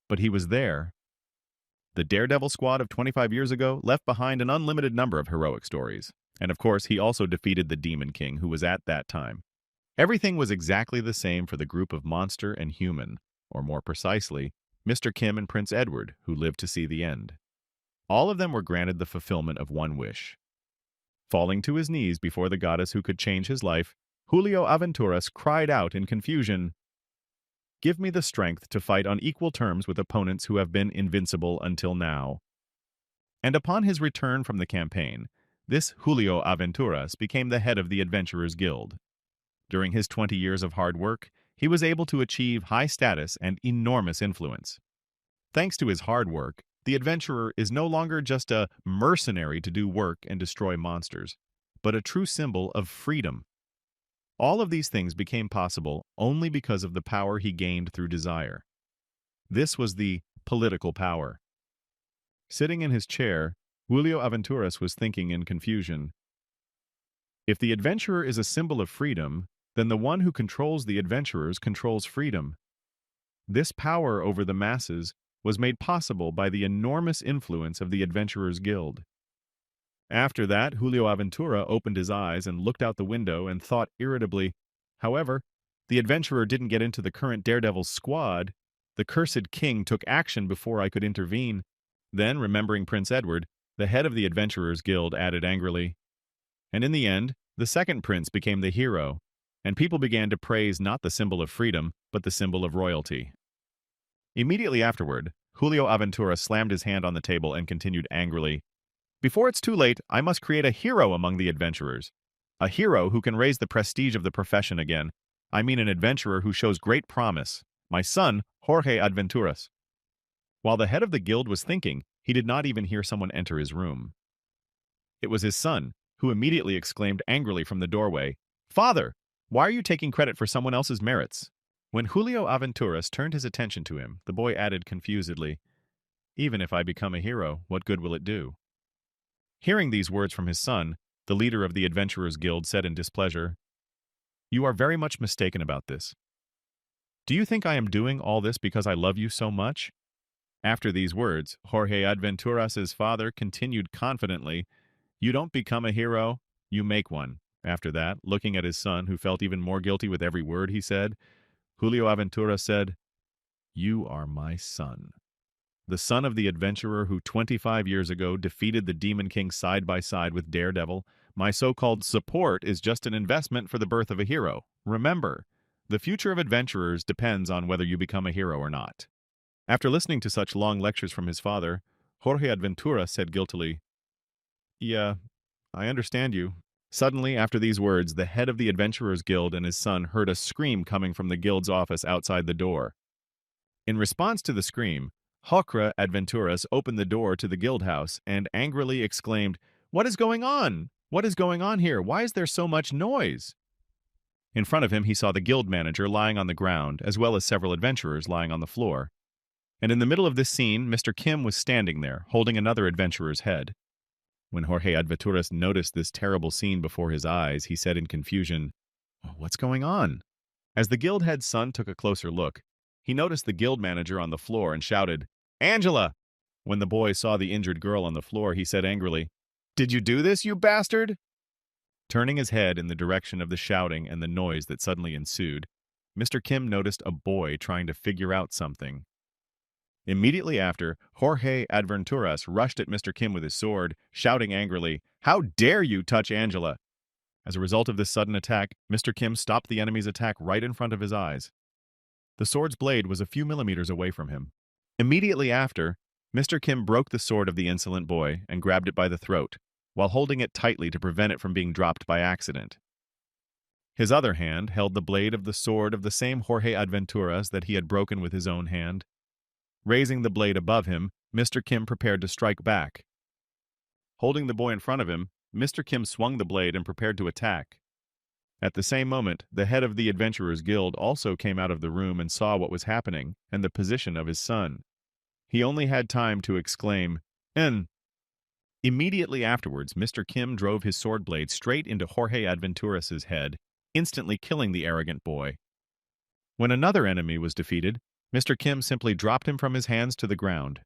But he was there. The Daredevil squad of 25 years ago left behind an unlimited number of heroic stories. And of course, he also defeated the Demon King, who was at that time. Everything was exactly the same for the group of monster and human, or more precisely, Mr. Kim and Prince Edward, who lived to see the end. All of them were granted the fulfillment of one wish. Falling to his knees before the goddess who could change his life, Julio Aventuras cried out in confusion, "Give me the strength to fight on equal terms with opponents who have been invincible until now." And upon his return from the campaign, this Julio Aventuras became the head of the Adventurers Guild. During his 20 years of hard work, he was able to achieve high status and enormous influence. Thanks to his hard work, the adventurer is no longer just a mercenary to do work and destroy monsters, but a true symbol of freedom. All of these things became possible only because of the power he gained through desire. This was the political power. Sitting in his chair, Julio Aventuras was thinking in confusion. If the adventurer is a symbol of freedom, then the one who controls the adventurers controls freedom. This power over the masses was made possible by the enormous influence of the Adventurers Guild. After that, Julio Aventura opened his eyes and looked out the window and thought irritably, "However, the adventurer didn't get into the current Daredevil's squad. The cursed king took action before I could intervene." Then, remembering Prince Edward, the head of the Adventurers Guild added angrily, "And in the end, the second prince became the hero, and people began to praise not the symbol of freedom, but the symbol of royalty." Immediately afterward, Julio Aventura slammed his hand on the table and continued angrily, "Before it's too late, I must create a hero among the adventurers. A hero who can raise the prestige of the profession again. I mean an adventurer who shows great promise. My son, Jorge Aventuras." While the head of the guild was thinking, he did not even hear someone enter his room. It was his son, who immediately exclaimed angrily from the doorway, "Father, why are you taking credit for someone else's merits?" When Julio Aventuras turned his attention to him, the boy added confusedly, "Even if I become a hero, what good will it do?" Hearing these words from his son, the leader of the Adventurers Guild said in displeasure, "You are very much mistaken about this. Do you think I am doing all this because I love you so much?" After these words, Jorge Aventuras's father continued confidently, "You don't become a hero, you make one." After that, looking at his son, who felt even more guilty with every word he said, Julio Aventura said, "You are my son. The son of the adventurer who 25 years ago defeated the Demon King side by side with Daredevil. My so-called support is just an investment for the birth of a hero. Remember, the future of adventurers depends on whether you become a hero or not." After listening to such long lectures from his father, Jorge Aventura said guiltily, "Yeah, I understand you." Suddenly, after these words, the head of the Adventurers Guild and his son heard a scream coming from the guild's office outside the door. In response to the scream, Jorge Aventuras opened the door to the guild house and angrily exclaimed, "What is going on? What is going on here? Why is there so much noise?" In front of him, he saw the guild manager lying on the ground, as well as several adventurers lying on the floor. And in the middle of this scene, Mr. Kim was standing there, holding another adventurer's head. When Jorge Aventuras noticed this terrible scene before his eyes, he said in confusion, "What's going on?" As the guild head's son took a closer look, he noticed the guild manager on the floor and shouted, "Angela!" When the boy saw the injured girl on the floor, he said angrily, "Did you do this, you bastard?" Turning his head in the direction of the shouting and the noise that suddenly ensued, Mr. Kim noticed a boy trying to figure out something. Immediately after, Jorge Aventuras rushed at Mr. Kim with his sword, shouting angrily, "How dare you touch Angela!" As a result of this sudden attack, Mr. Kim stopped the enemy's attack right in front of his eyes. The sword's blade was a few millimeters away from him. Immediately after, Mr. Kim broke the sword of the insolent boy and grabbed it by the throat, while holding it tightly to prevent it from being dropped by accident. His other hand held the blade of the sword of the same Jorge Aventuras that he had broken with his own hand. Raising the blade above him, Mr. Kim prepared to strike back. Holding the boy in front of him, Mr. Kim swung the blade and prepared to attack. At the same moment, the head of the Adventurers Guild also came out of the room and saw what was happening and the position of his son. He only had time to exclaim, "En!" Immediately afterwards, Mr. Kim drove his sword blade straight into Jorge Aventuras's head, instantly killing the arrogant boy. When another enemy was defeated, Mr. Kim simply dropped him from his hands to the ground.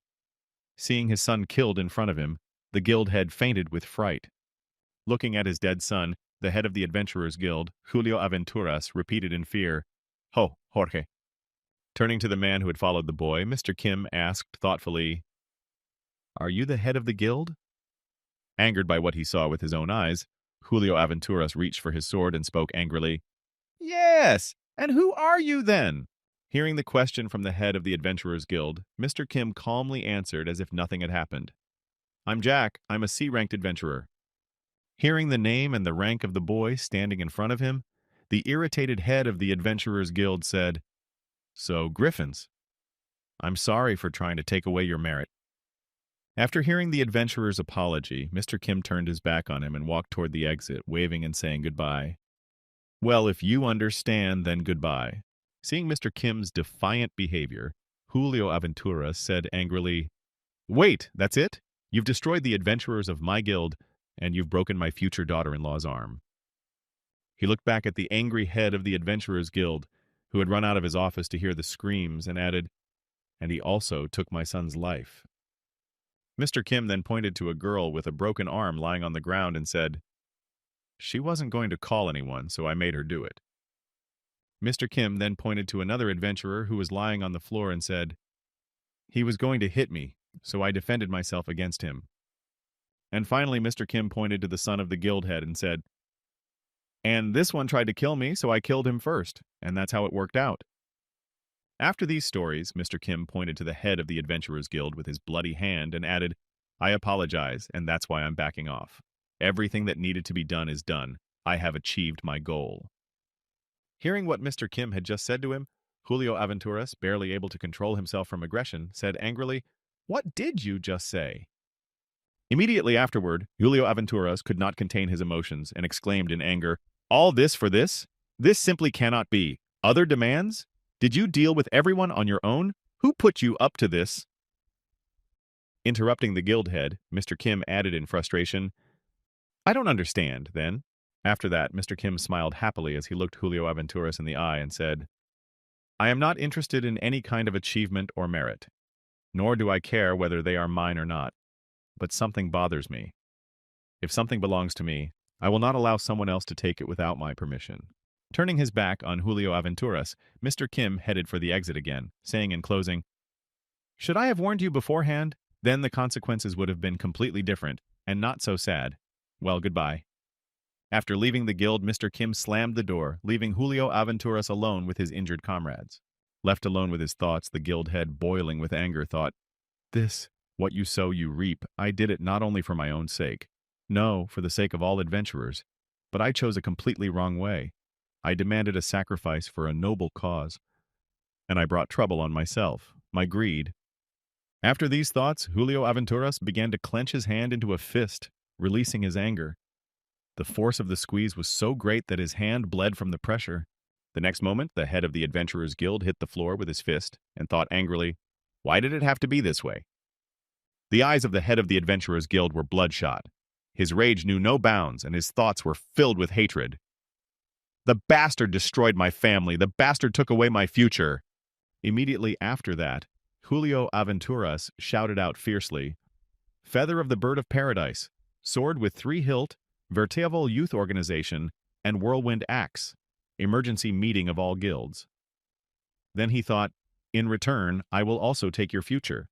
Seeing his son killed in front of him, the guild head fainted with fright. Looking at his dead son, the head of the Adventurers Guild, Julio Aventuras, repeated in fear, "Ho, Jorge." Turning to the man who had followed the boy, Mr. Kim asked thoughtfully, "Are you the head of the guild?" Angered by what he saw with his own eyes, Julio Aventuras reached for his sword and spoke angrily, "Yes! And who are you then?" Hearing the question from the head of the Adventurers Guild, Mr. Kim calmly answered as if nothing had happened. "I'm Jack. I'm a C-ranked adventurer." Hearing the name and the rank of the boy standing in front of him, the irritated head of the Adventurers Guild said, "So, Griffins, I'm sorry for trying to take away your merit." After hearing the adventurer's apology, Mr. Kim turned his back on him and walked toward the exit, waving and saying goodbye. "Well, if you understand, then goodbye." Seeing Mr. Kim's defiant behavior, Julio Aventura said angrily, "Wait, that's it? You've destroyed the adventurers of my guild, and you've broken my future daughter-in-law's arm." He looked back at the angry head of the Adventurers Guild, who had run out of his office to hear the screams, and added, "And he also took my son's life." Mr. Kim then pointed to a girl with a broken arm lying on the ground and said, "She wasn't going to call anyone, so I made her do it." Mr. Kim then pointed to another adventurer who was lying on the floor and said, "He was going to hit me, so I defended myself against him." And finally, Mr. Kim pointed to the son of the guild head and said, "And this one tried to kill me, so I killed him first, and that's how it worked out." After these stories, Mr. Kim pointed to the head of the Adventurers Guild with his bloody hand and added, "I apologize, and that's why I'm backing off. Everything that needed to be done is done. I have achieved my goal." Hearing what Mr. Kim had just said to him, Julio Aventuras, barely able to control himself from aggression, said angrily, "What did you just say?" Immediately afterward, Julio Aventuras could not contain his emotions and exclaimed in anger, "All this for this? This simply cannot be. Other demands? Did you deal with everyone on your own? Who put you up to this?" Interrupting the guild head, Mr. Kim added in frustration, "I don't understand, then." After that, Mr. Kim smiled happily as he looked Julio Aventuras in the eye and said, "I am not interested in any kind of achievement or merit, nor do I care whether they are mine or not. But something bothers me. If something belongs to me, I will not allow someone else to take it without my permission." Turning his back on Julio Aventuras, Mr. Kim headed for the exit again, saying in closing, "Should I have warned you beforehand? Then the consequences would have been completely different, and not so sad. Well, goodbye." After leaving the guild, Mr. Kim slammed the door, leaving Julio Aventuras alone with his injured comrades. Left alone with his thoughts, the guild head, boiling with anger, thought, "This, what you sow you reap. I did it not only for my own sake. No, for the sake of all adventurers. But I chose a completely wrong way. I demanded a sacrifice for a noble cause. And I brought trouble on myself, my greed." After these thoughts, Julio Aventuras began to clench his hand into a fist, releasing his anger. The force of the squeeze was so great that his hand bled from the pressure. The next moment, the head of the Adventurers Guild hit the floor with his fist and thought angrily, "Why did it have to be this way?" The eyes of the head of the Adventurers Guild were bloodshot. His rage knew no bounds, and his thoughts were filled with hatred. "The bastard destroyed my family. The bastard took away my future." Immediately after that, Julio Aventuras shouted out fiercely, "Feather of the Bird of Paradise, sword with 3 hilt, Verteval Youth Organization, and Whirlwind Axe, emergency meeting of all guilds." Then he thought, "In return, I will also take your future."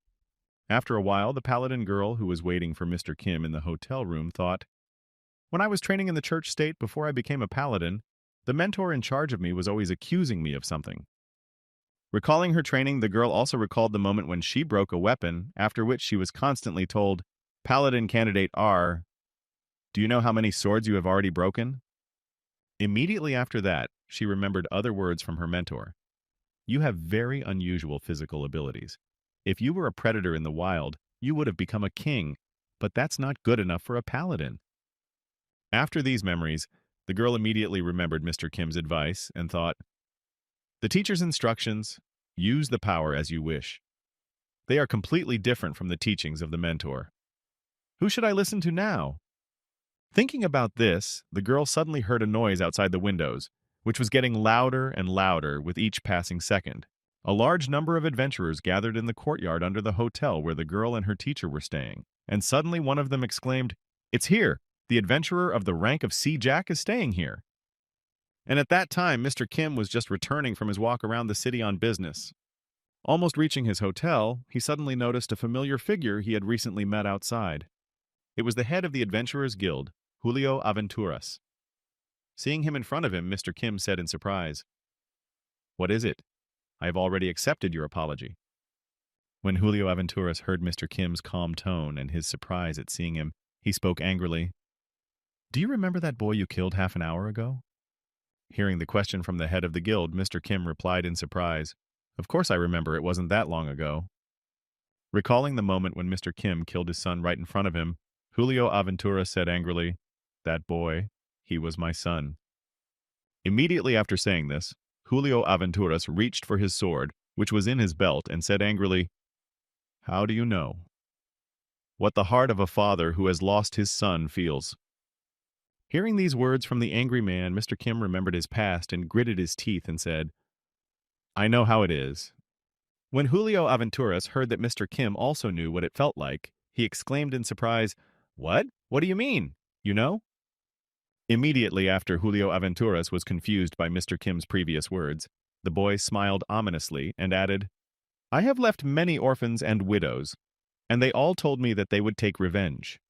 After a while, the paladin girl who was waiting for Mr. Kim in the hotel room thought, "When I was training in the church state before I became a paladin, the mentor in charge of me was always accusing me of something." Recalling her training, the girl also recalled the moment when she broke a weapon, after which she was constantly told, "Paladin candidate R, do you know how many swords you have already broken?" Immediately after that, she remembered other words from her mentor. "You have very unusual physical abilities. If you were a predator in the wild, you would have become a king, but that's not good enough for a paladin." After these memories, the girl immediately remembered Mr. Kim's advice and thought, "The teacher's instructions, use the power as you wish. They are completely different from the teachings of the mentor. Who should I listen to now?" Thinking about this, the girl suddenly heard a noise outside the windows, which was getting louder and louder with each passing second. A large number of adventurers gathered in the courtyard under the hotel where the girl and her teacher were staying, and suddenly one of them exclaimed, "It's here! The adventurer of the rank of Sea Jack is staying here. And at that time, Mr. Kim was just returning from his walk around the city on business. Almost reaching his hotel, he suddenly noticed a familiar figure he had recently met outside. It was the head of the Adventurers Guild, Julio Aventuras. Seeing him in front of him, Mr. Kim said in surprise, "What is it? I have already accepted your apology." When Julio Aventuras heard Mr. Kim's calm tone and his surprise at seeing him, he spoke angrily. "Do you remember that boy you killed half an hour ago?" Hearing the question from the head of the guild, Mr. Kim replied in surprise, "Of course I remember, it wasn't that long ago." Recalling the moment when Mr. Kim killed his son right in front of him, Julio Aventura said angrily, "That boy, he was my son." Immediately after saying this, Julio Aventuras reached for his sword, which was in his belt, and said angrily, "How do you know what the heart of a father who has lost his son feels?" Hearing these words from the angry man, Mr. Kim remembered his past and gritted his teeth and said, "I know how it is." When Julio Aventuras heard that Mr. Kim also knew what it felt like, he exclaimed in surprise, "What? What do you mean? You know?" Immediately after Julio Aventuras was confused by Mr. Kim's previous words, the boy smiled ominously and added, "I have left many orphans and widows, and they all told me that they would take revenge."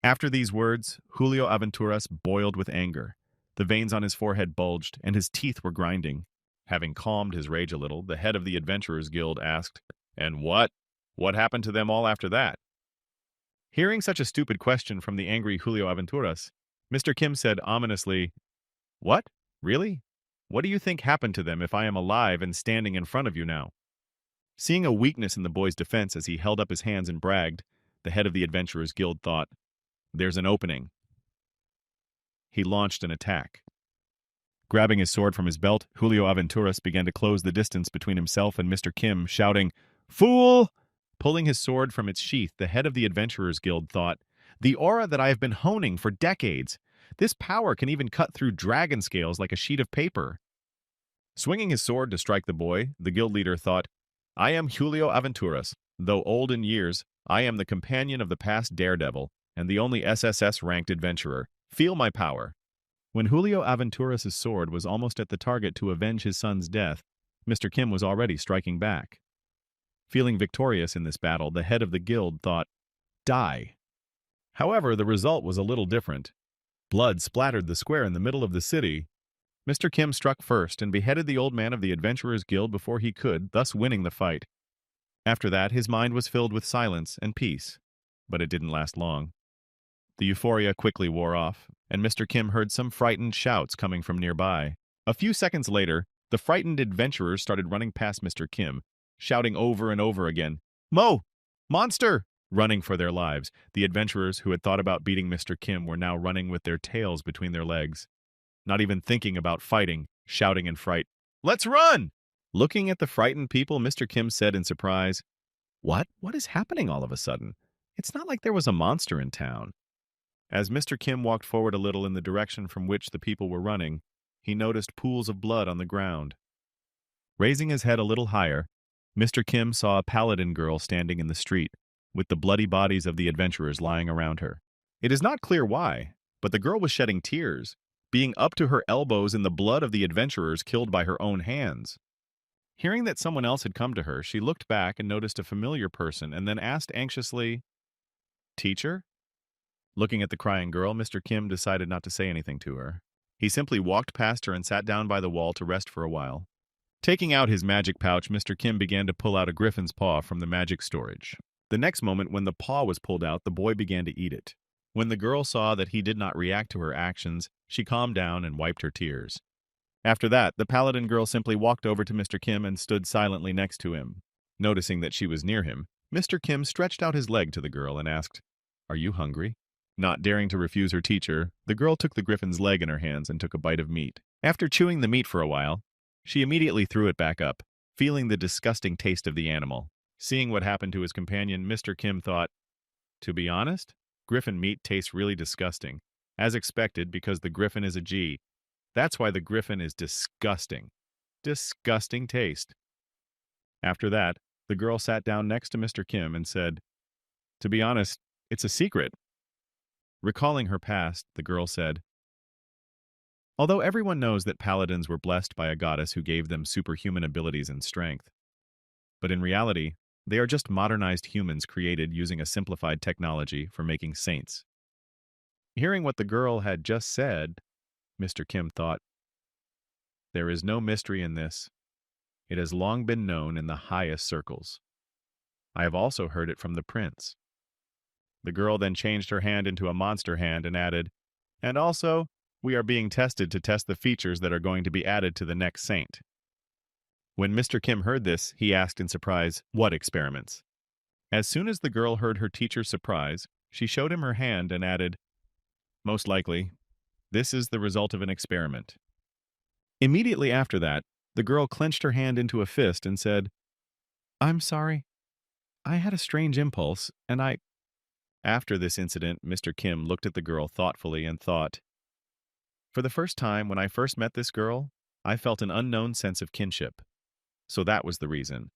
After these words, Julio Aventuras boiled with anger. The veins on his forehead bulged, and his teeth were grinding. Having calmed his rage a little, the head of the Adventurers Guild asked, "And what? What happened to them all after that?" Hearing such a stupid question from the angry Julio Aventuras, Mr. Kim said ominously, "What? Really? What do you think happened to them if I am alive and standing in front of you now?" Seeing a weakness in the boy's defense as he held up his hands and bragged, the head of the Adventurers Guild thought, "There's an opening." He launched an attack. Grabbing his sword from his belt, Julio Aventuras began to close the distance between himself and Mr. Kim, shouting, "Fool!" Pulling his sword from its sheath, the head of the Adventurers Guild thought, "The aura that I have been honing for decades. This power can even cut through dragon scales like a sheet of paper." Swinging his sword to strike the boy, the guild leader thought, "I am Julio Aventuras. Though old in years, I am the companion of the past daredevil and the only SSS-ranked adventurer. Feel my power." When Julio Aventuras' sword was almost at the target to avenge his son's death, Mr. Kim was already striking back. Feeling victorious in this battle, the head of the guild thought, "Die." However, the result was a little different. Blood splattered the square in the middle of the city. Mr. Kim struck first and beheaded the old man of the Adventurers Guild before he could, thus winning the fight. After that, his mind was filled with silence and peace. But it didn't last long. The euphoria quickly wore off, and Mr. Kim heard some frightened shouts coming from nearby. A few seconds later, the frightened adventurers started running past Mr. Kim, shouting over and over again, "Mo! Monster!" Running for their lives. The adventurers who had thought about beating Mr. Kim were now running with their tails between their legs. Not even thinking about fighting, shouting in fright, "Let's run!" Looking at the frightened people, Mr. Kim said in surprise, "What? What is happening all of a sudden? It's not like there was a monster in town." As Mr. Kim walked forward a little in the direction from which the people were running, he noticed pools of blood on the ground. Raising his head a little higher, Mr. Kim saw a paladin girl standing in the street, with the bloody bodies of the adventurers lying around her. It is not clear why, but the girl was shedding tears, being up to her elbows in the blood of the adventurers killed by her own hands. Hearing that someone else had come to her, she looked back and noticed a familiar person and then asked anxiously, "Teacher?" Looking at the crying girl, Mr. Kim decided not to say anything to her. He simply walked past her and sat down by the wall to rest for a while. Taking out his magic pouch, Mr. Kim began to pull out a griffin's paw from the magic storage. The next moment, when the paw was pulled out, the boy began to eat it. When the girl saw that he did not react to her actions, she calmed down and wiped her tears. After that, the paladin girl simply walked over to Mr. Kim and stood silently next to him. Noticing that she was near him, Mr. Kim stretched out his leg to the girl and asked, "Are you hungry?" Not daring to refuse her teacher, the girl took the griffin's leg in her hands and took a bite of meat. After chewing the meat for a while, she immediately threw it back up, feeling the disgusting taste of the animal. Seeing what happened to his companion, Mr. Kim thought, "To be honest, griffin meat tastes really disgusting. As expected, because the griffin is a G. That's why the griffin is disgusting. Disgusting taste." After that, the girl sat down next to Mr. Kim and said, "To be honest, it's a secret. Recalling her past, the girl said, although everyone knows that paladins were blessed by a goddess who gave them superhuman abilities and strength, but in reality, they are just modernized humans created using a simplified technology for making saints. Hearing what the girl had just said, Mr. Kim thought, there is no mystery in this. It has long been known in the highest circles. I have also heard it from the prince. The girl then changed her hand into a monster hand and added, and also, we are being tested to test the features that are going to be added to the next saint. When Mr. Kim heard this, he asked in surprise, what experiments? As soon as the girl heard her teacher's surprise, she showed him her hand and added, most likely, this is the result of an experiment. Immediately after that, the girl clenched her hand into a fist and said, I'm sorry. I had a strange impulse, and I... After this incident, Mr. Kim looked at the girl thoughtfully and thought, for the first time when I first met this girl, I felt an unknown sense of kinship. So that was the reason.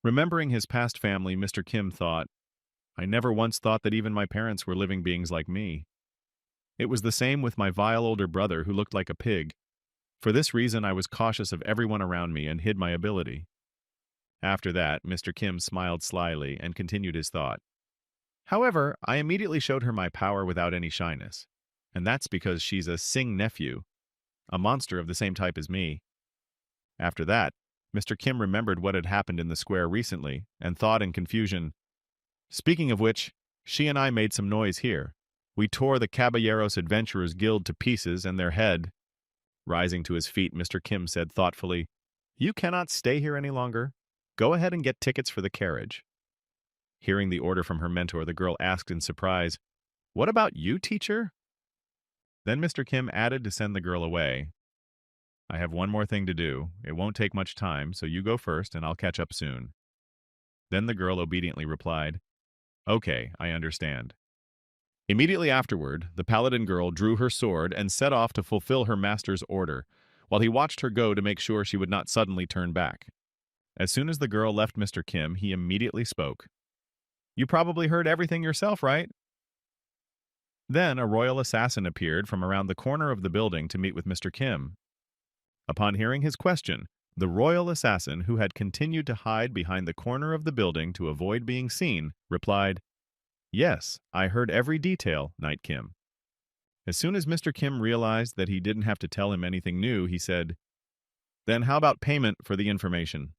Remembering his past family, Mr. Kim thought, I never once thought that even my parents were living beings like me. It was the same with my vile older brother who looked like a pig. For this reason, I was cautious of everyone around me and hid my ability. After that, Mr. Kim smiled slyly and continued his thought. However, I immediately showed her my power without any shyness. And that's because she's a Sing nephew, a monster of the same type as me. After that, Mr. Kim remembered what had happened in the square recently and thought in confusion, speaking of which, she and I made some noise here. We tore the Caballeros Adventurers Guild to pieces and their head. Rising to his feet, Mr. Kim said thoughtfully, you cannot stay here any longer. Go ahead and get tickets for the carriage. Hearing the order from her mentor, the girl asked in surprise, what about you, teacher? Then Mr. Kim added to send the girl away. I have one more thing to do. It won't take much time, so you go first and I'll catch up soon. Then the girl obediently replied, okay, I understand. Immediately afterward, the paladin girl drew her sword and set off to fulfill her master's order, while he watched her go to make sure she would not suddenly turn back. As soon as the girl left Mr. Kim, he immediately spoke. You probably heard everything yourself, right? Then a royal assassin appeared from around the corner of the building to meet with Mr. Kim. Upon hearing his question, the royal assassin, who had continued to hide behind the corner of the building to avoid being seen, replied, yes, I heard every detail, Knight Kim. As soon as Mr. Kim realized that he didn't have to tell him anything new, he said, then how about payment for the information?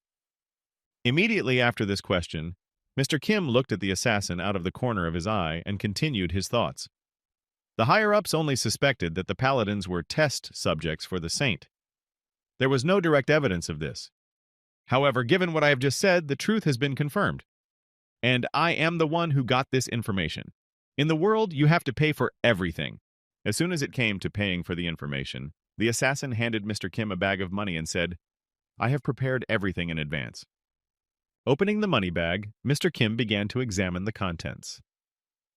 Immediately after this question, Mr. Kim looked at the assassin out of the corner of his eye and continued his thoughts. The higher-ups only suspected that the paladins were test subjects for the saint. There was no direct evidence of this. However, given what I have just said, the truth has been confirmed. And I am the one who got this information. In the world, you have to pay for everything. As soon as it came to paying for the information, the assassin handed Mr. Kim a bag of money and said, I have prepared everything in advance. Opening the money bag, Mr. Kim began to examine the contents.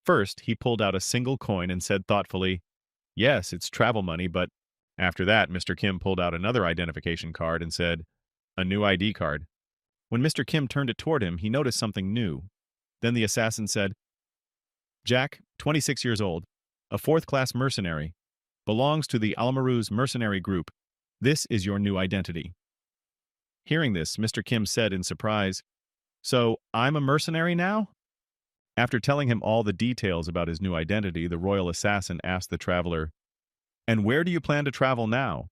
First, he pulled out a single coin and said thoughtfully, yes, it's travel money, but... After that, Mr. Kim pulled out another identification card and said, a new ID card. When Mr. Kim turned it toward him, he noticed something new. Then the assassin said, Jack, 26 years old, a fourth-class mercenary, belongs to the Almaru's mercenary group. This is your new identity. Hearing this, Mr. Kim said in surprise, so I'm a mercenary now? After telling him all the details about his new identity, the royal assassin asked the traveler, and where do you plan to travel now?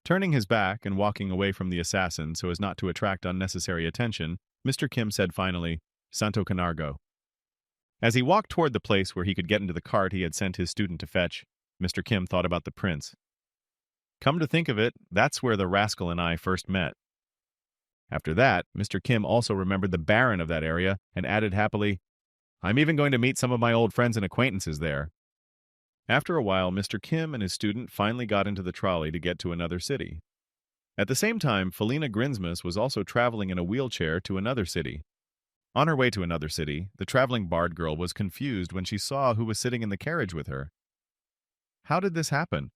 Turning his back and walking away from the assassin so as not to attract unnecessary attention, Mr. Kim said finally, Santo Canargo. As he walked toward the place where he could get into the cart he had sent his student to fetch, Mr. Kim thought about the prince. Come to think of it, that's where the rascal and I first met. After that, Mr. Kim also remembered the baron of that area and added happily, I'm even going to meet some of my old friends and acquaintances there. After a while, Mr. Kim and his student finally got into the trolley to get to another city. At the same time, Felina Grinsmus was also traveling in a wheelchair to another city. On her way to another city, the traveling bard girl was confused when she saw who was sitting in the carriage with her. How did this happen?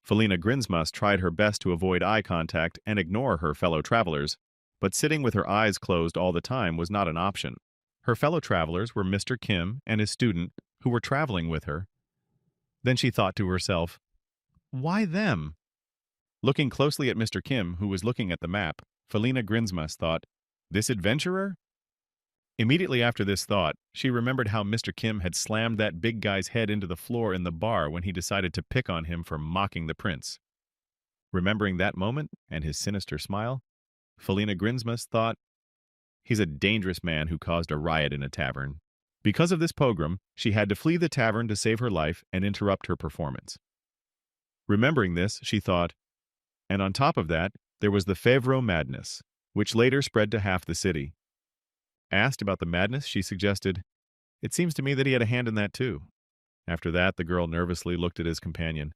Felina Grinsmus tried her best to avoid eye contact and ignore her fellow travelers, but sitting with her eyes closed all the time was not an option. Her fellow travelers were Mr. Kim and his student, who were traveling with her. Then she thought to herself, why them? Looking closely at Mr. Kim, who was looking at the map, Felina Grinsmas thought, this adventurer? Immediately after this thought, she remembered how Mr. Kim had slammed that big guy's head into the floor in the bar when he decided to pick on him for mocking the prince. Remembering that moment and his sinister smile, Felina Grinsmas thought, he's a dangerous man who caused a riot in a tavern. Because of this pogrom, she had to flee the tavern to save her life and interrupt her performance. Remembering this, she thought, and on top of that, there was the Fevreau madness, which later spread to half the city. Asked about the madness, she suggested, it seems to me that he had a hand in that too. After that, the girl nervously looked at his companion.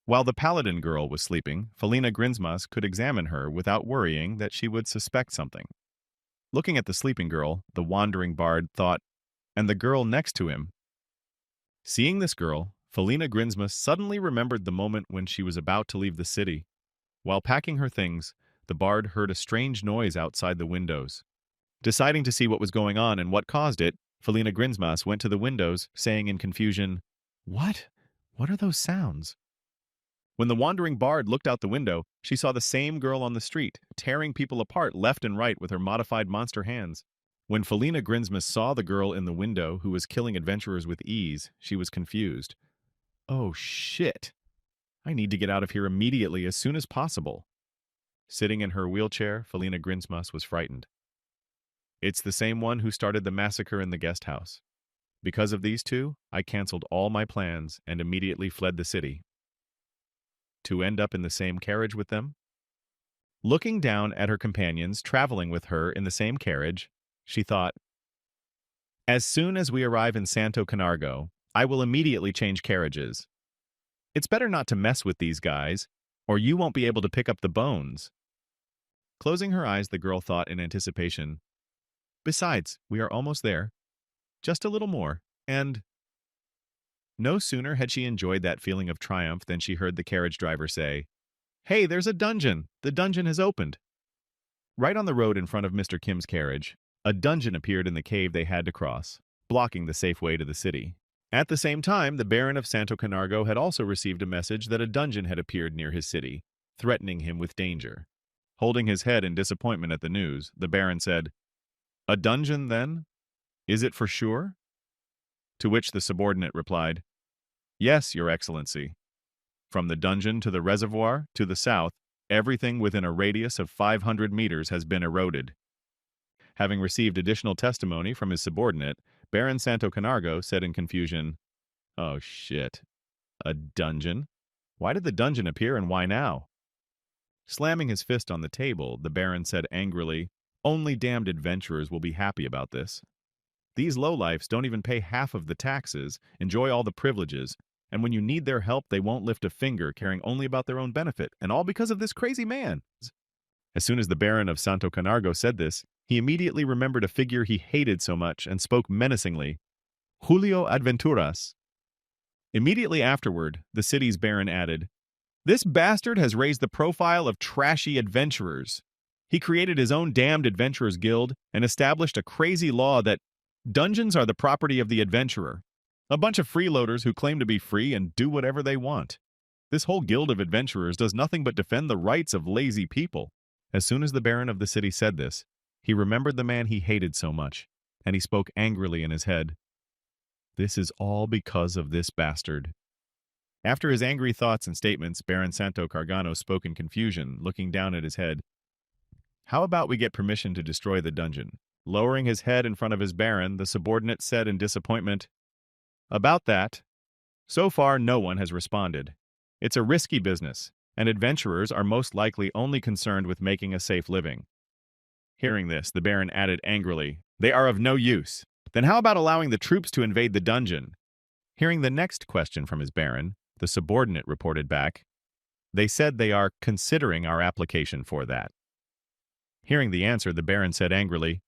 While the paladin girl was sleeping, Felina Grinsmas could examine her without worrying that she would suspect something. Looking at the sleeping girl, the wandering bard thought, and the girl next to him. Seeing this girl, Felina Grinsmas suddenly remembered the moment when she was about to leave the city. While packing her things, the bard heard a strange noise outside the windows. Deciding to see what was going on and what caused it, Felina Grinsmas went to the windows, saying in confusion, what? What are those sounds? When the wandering bard looked out the window, she saw the same girl on the street, tearing people apart left and right with her modified monster hands. When Felina Grinsmas saw the girl in the window who was killing adventurers with ease, she was confused. Oh shit! I need to get out of here immediately as soon as possible. Sitting in her wheelchair, Felina Grinsmas was frightened. It's the same one who started the massacre in the guest house. Because of these two, I canceled all my plans and immediately fled the city. To end up in the same carriage with them? Looking down at her companions traveling with her in the same carriage, she thought, as soon as we arrive in Santo Canargo, I will immediately change carriages. It's better not to mess with these guys, or you won't be able to pick up the bones. Closing her eyes, the girl thought in anticipation, besides, we are almost there. Just a little more, and... No sooner had she enjoyed that feeling of triumph than she heard the carriage driver say, hey, there's a dungeon! The dungeon has opened! Right on the road in front of Mr. Kim's carriage, a dungeon appeared in the cave they had to cross, blocking the safe way to the city. At the same time, the Baron of Santo Canargo had also received a message that a dungeon had appeared near his city, threatening him with danger. Holding his head in disappointment at the news, the Baron said, a dungeon, then? Is it for sure? To which the subordinate replied, yes, Your Excellency. From the dungeon to the reservoir, to the south, everything within a radius of 500 meters has been eroded. Having received additional testimony from his subordinate, Baron Santo Canargo said in confusion, oh shit, a dungeon? Why did the dungeon appear and why now? Slamming his fist on the table, the Baron said angrily, only damned adventurers will be happy about this. These lowlifes don't even pay half of the taxes, enjoy all the privileges, and when you need their help, they won't lift a finger, caring only about their own benefit, and all because of this crazy man. As soon as the Baron of Santo Canargo said this, he immediately remembered a figure he hated so much and spoke menacingly, Julio Adventuras. Immediately afterward, the city's Baron added, this bastard has raised the profile of trashy adventurers. He created his own damned adventurers guild and established a crazy law that dungeons are the property of the adventurer. A bunch of freeloaders who claim to be free and do whatever they want. This whole guild of adventurers does nothing but defend the rights of lazy people. As soon as the Baron of the city said this, he remembered the man he hated so much, and he spoke angrily in his head. This is all because of this bastard. After his angry thoughts and statements, Baron Santo Cargano spoke in confusion, looking down at his head. How about we get permission to destroy the dungeon? Lowering his head in front of his Baron, the subordinate said in disappointment, about that, so far no one has responded. It's a risky business, and adventurers are most likely only concerned with making a safe living. Hearing this, the Baron added angrily, they are of no use. Then how about allowing the troops to invade the dungeon? Hearing the next question from his Baron, the subordinate reported back, they said they are considering our application for that. Hearing the answer, the Baron said angrily,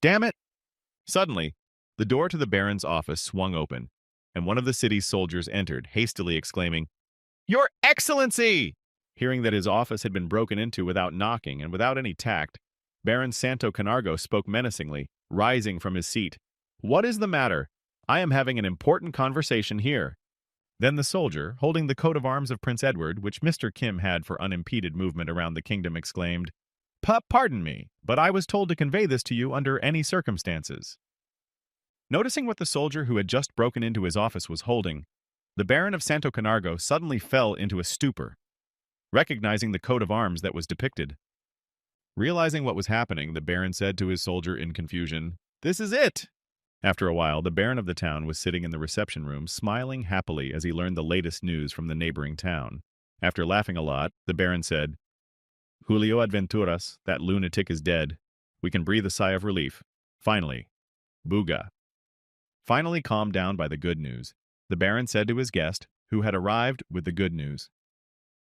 damn it! Suddenly, the door to the Baron's office swung open, and one of the city's soldiers entered, hastily exclaiming, Your Excellency! Hearing that his office had been broken into without knocking and without any tact, Baron Santo Canargo spoke menacingly, rising from his seat. What is the matter? I am having an important conversation here." Then the soldier, holding the coat of arms of Prince Edward, which Mr. Kim had for unimpeded movement around the kingdom, exclaimed, Pardon me, but I was told to convey this to you under any circumstances." Noticing what the soldier who had just broken into his office was holding, the Baron of Santo Canargo suddenly fell into a stupor, recognizing the coat of arms that was depicted. Realizing what was happening, the Baron said to his soldier in confusion, "This is it!" After a while, the Baron of the town was sitting in the reception room, smiling happily as he learned the latest news from the neighboring town. After laughing a lot, the Baron said, "Julio Adventuras, that lunatic is dead. We can breathe a sigh of relief. Finally. Booga." Finally calmed down by the good news, the Baron said to his guest, who had arrived with the good news,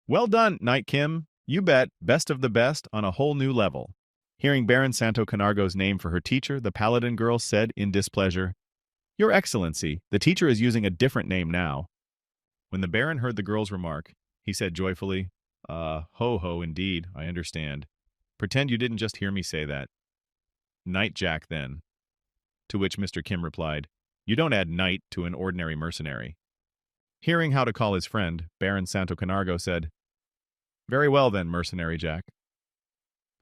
"Well done, Knight Kim. You bet, best of the best on a whole new level." Hearing Baron Santo Canargo's name for her teacher, the paladin girl said in displeasure, "Your Excellency, the teacher is using a different name now." When the Baron heard the girl's remark, he said joyfully, Ho, indeed, I understand. Pretend you didn't just hear me say that." "Knight Jack, then." To which Mr. Kim replied, "You don't add knight to an ordinary mercenary." Hearing how to call his friend, Baron Santo Canargo said, "Very well then, mercenary Jack.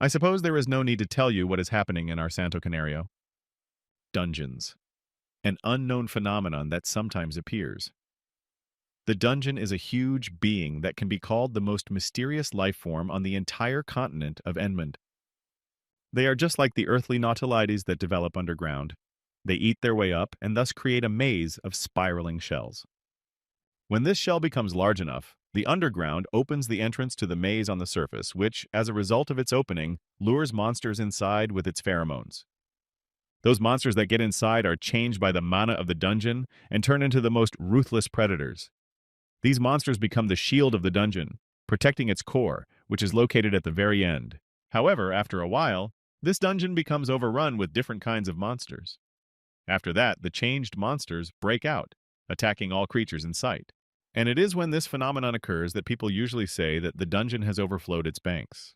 I suppose there is no need to tell you what is happening in our Santo Canario. Dungeons. An unknown phenomenon that sometimes appears. The dungeon is a huge being that can be called the most mysterious life form on the entire continent of Enmund. They are just like the earthly nautilides that develop underground. They eat their way up and thus create a maze of spiraling shells. When this shell becomes large enough, the underground opens the entrance to the maze on the surface, which, as a result of its opening, lures monsters inside with its pheromones. Those monsters that get inside are changed by the mana of the dungeon and turn into the most ruthless predators. These monsters become the shield of the dungeon, protecting its core, which is located at the very end. However, after a while, this dungeon becomes overrun with different kinds of monsters. After that, the changed monsters break out, attacking all creatures in sight. And it is when this phenomenon occurs that people usually say that the dungeon has overflowed its banks.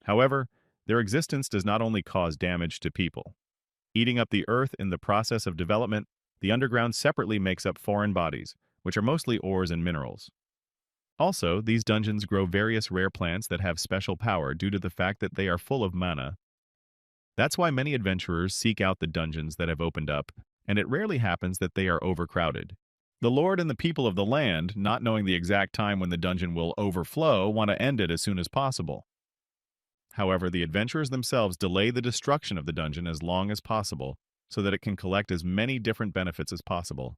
However, their existence does not only cause damage to people. Eating up the earth in the process of development, the underground separately makes up foreign bodies, which are mostly ores and minerals. Also, these dungeons grow various rare plants that have special power due to the fact that they are full of mana. That's why many adventurers seek out the dungeons that have opened up, and it rarely happens that they are overcrowded. The lord and the people of the land, not knowing the exact time when the dungeon will overflow, want to end it as soon as possible. However, the adventurers themselves delay the destruction of the dungeon as long as possible, so that it can collect as many different benefits as possible.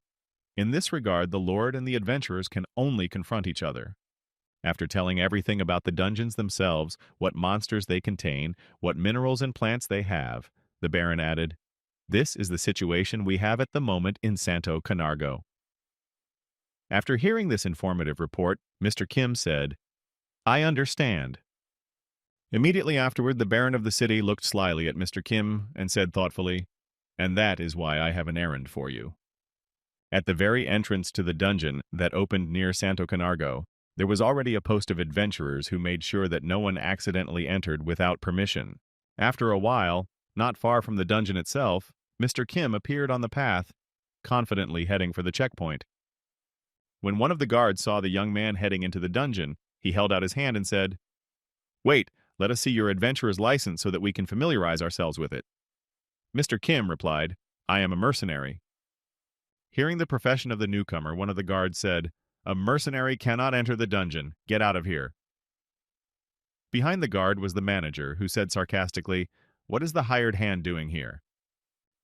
In this regard, the lord and the adventurers can only confront each other. After telling everything about the dungeons themselves, what monsters they contain, what minerals and plants they have, the Baron added, "This is the situation we have at the moment in Santo Canargo." After hearing this informative report, Mr. Kim said, "I understand." Immediately afterward, the Baron of the city looked slyly at Mr. Kim and said thoughtfully, "And that is why I have an errand for you." At the very entrance to the dungeon that opened near Santo Canargo, there was already a post of adventurers who made sure that no one accidentally entered without permission. After a while, not far from the dungeon itself, Mr. Kim appeared on the path, confidently heading for the checkpoint. When one of the guards saw the young man heading into the dungeon, he held out his hand and said, "Wait, let us see your adventurer's license so that we can familiarize ourselves with it." Mr. Kim replied, "I am a mercenary." Hearing the profession of the newcomer, one of the guards said, "A mercenary cannot enter the dungeon. Get out of here." Behind the guard was the manager, who said sarcastically, "What is the hired hand doing here?"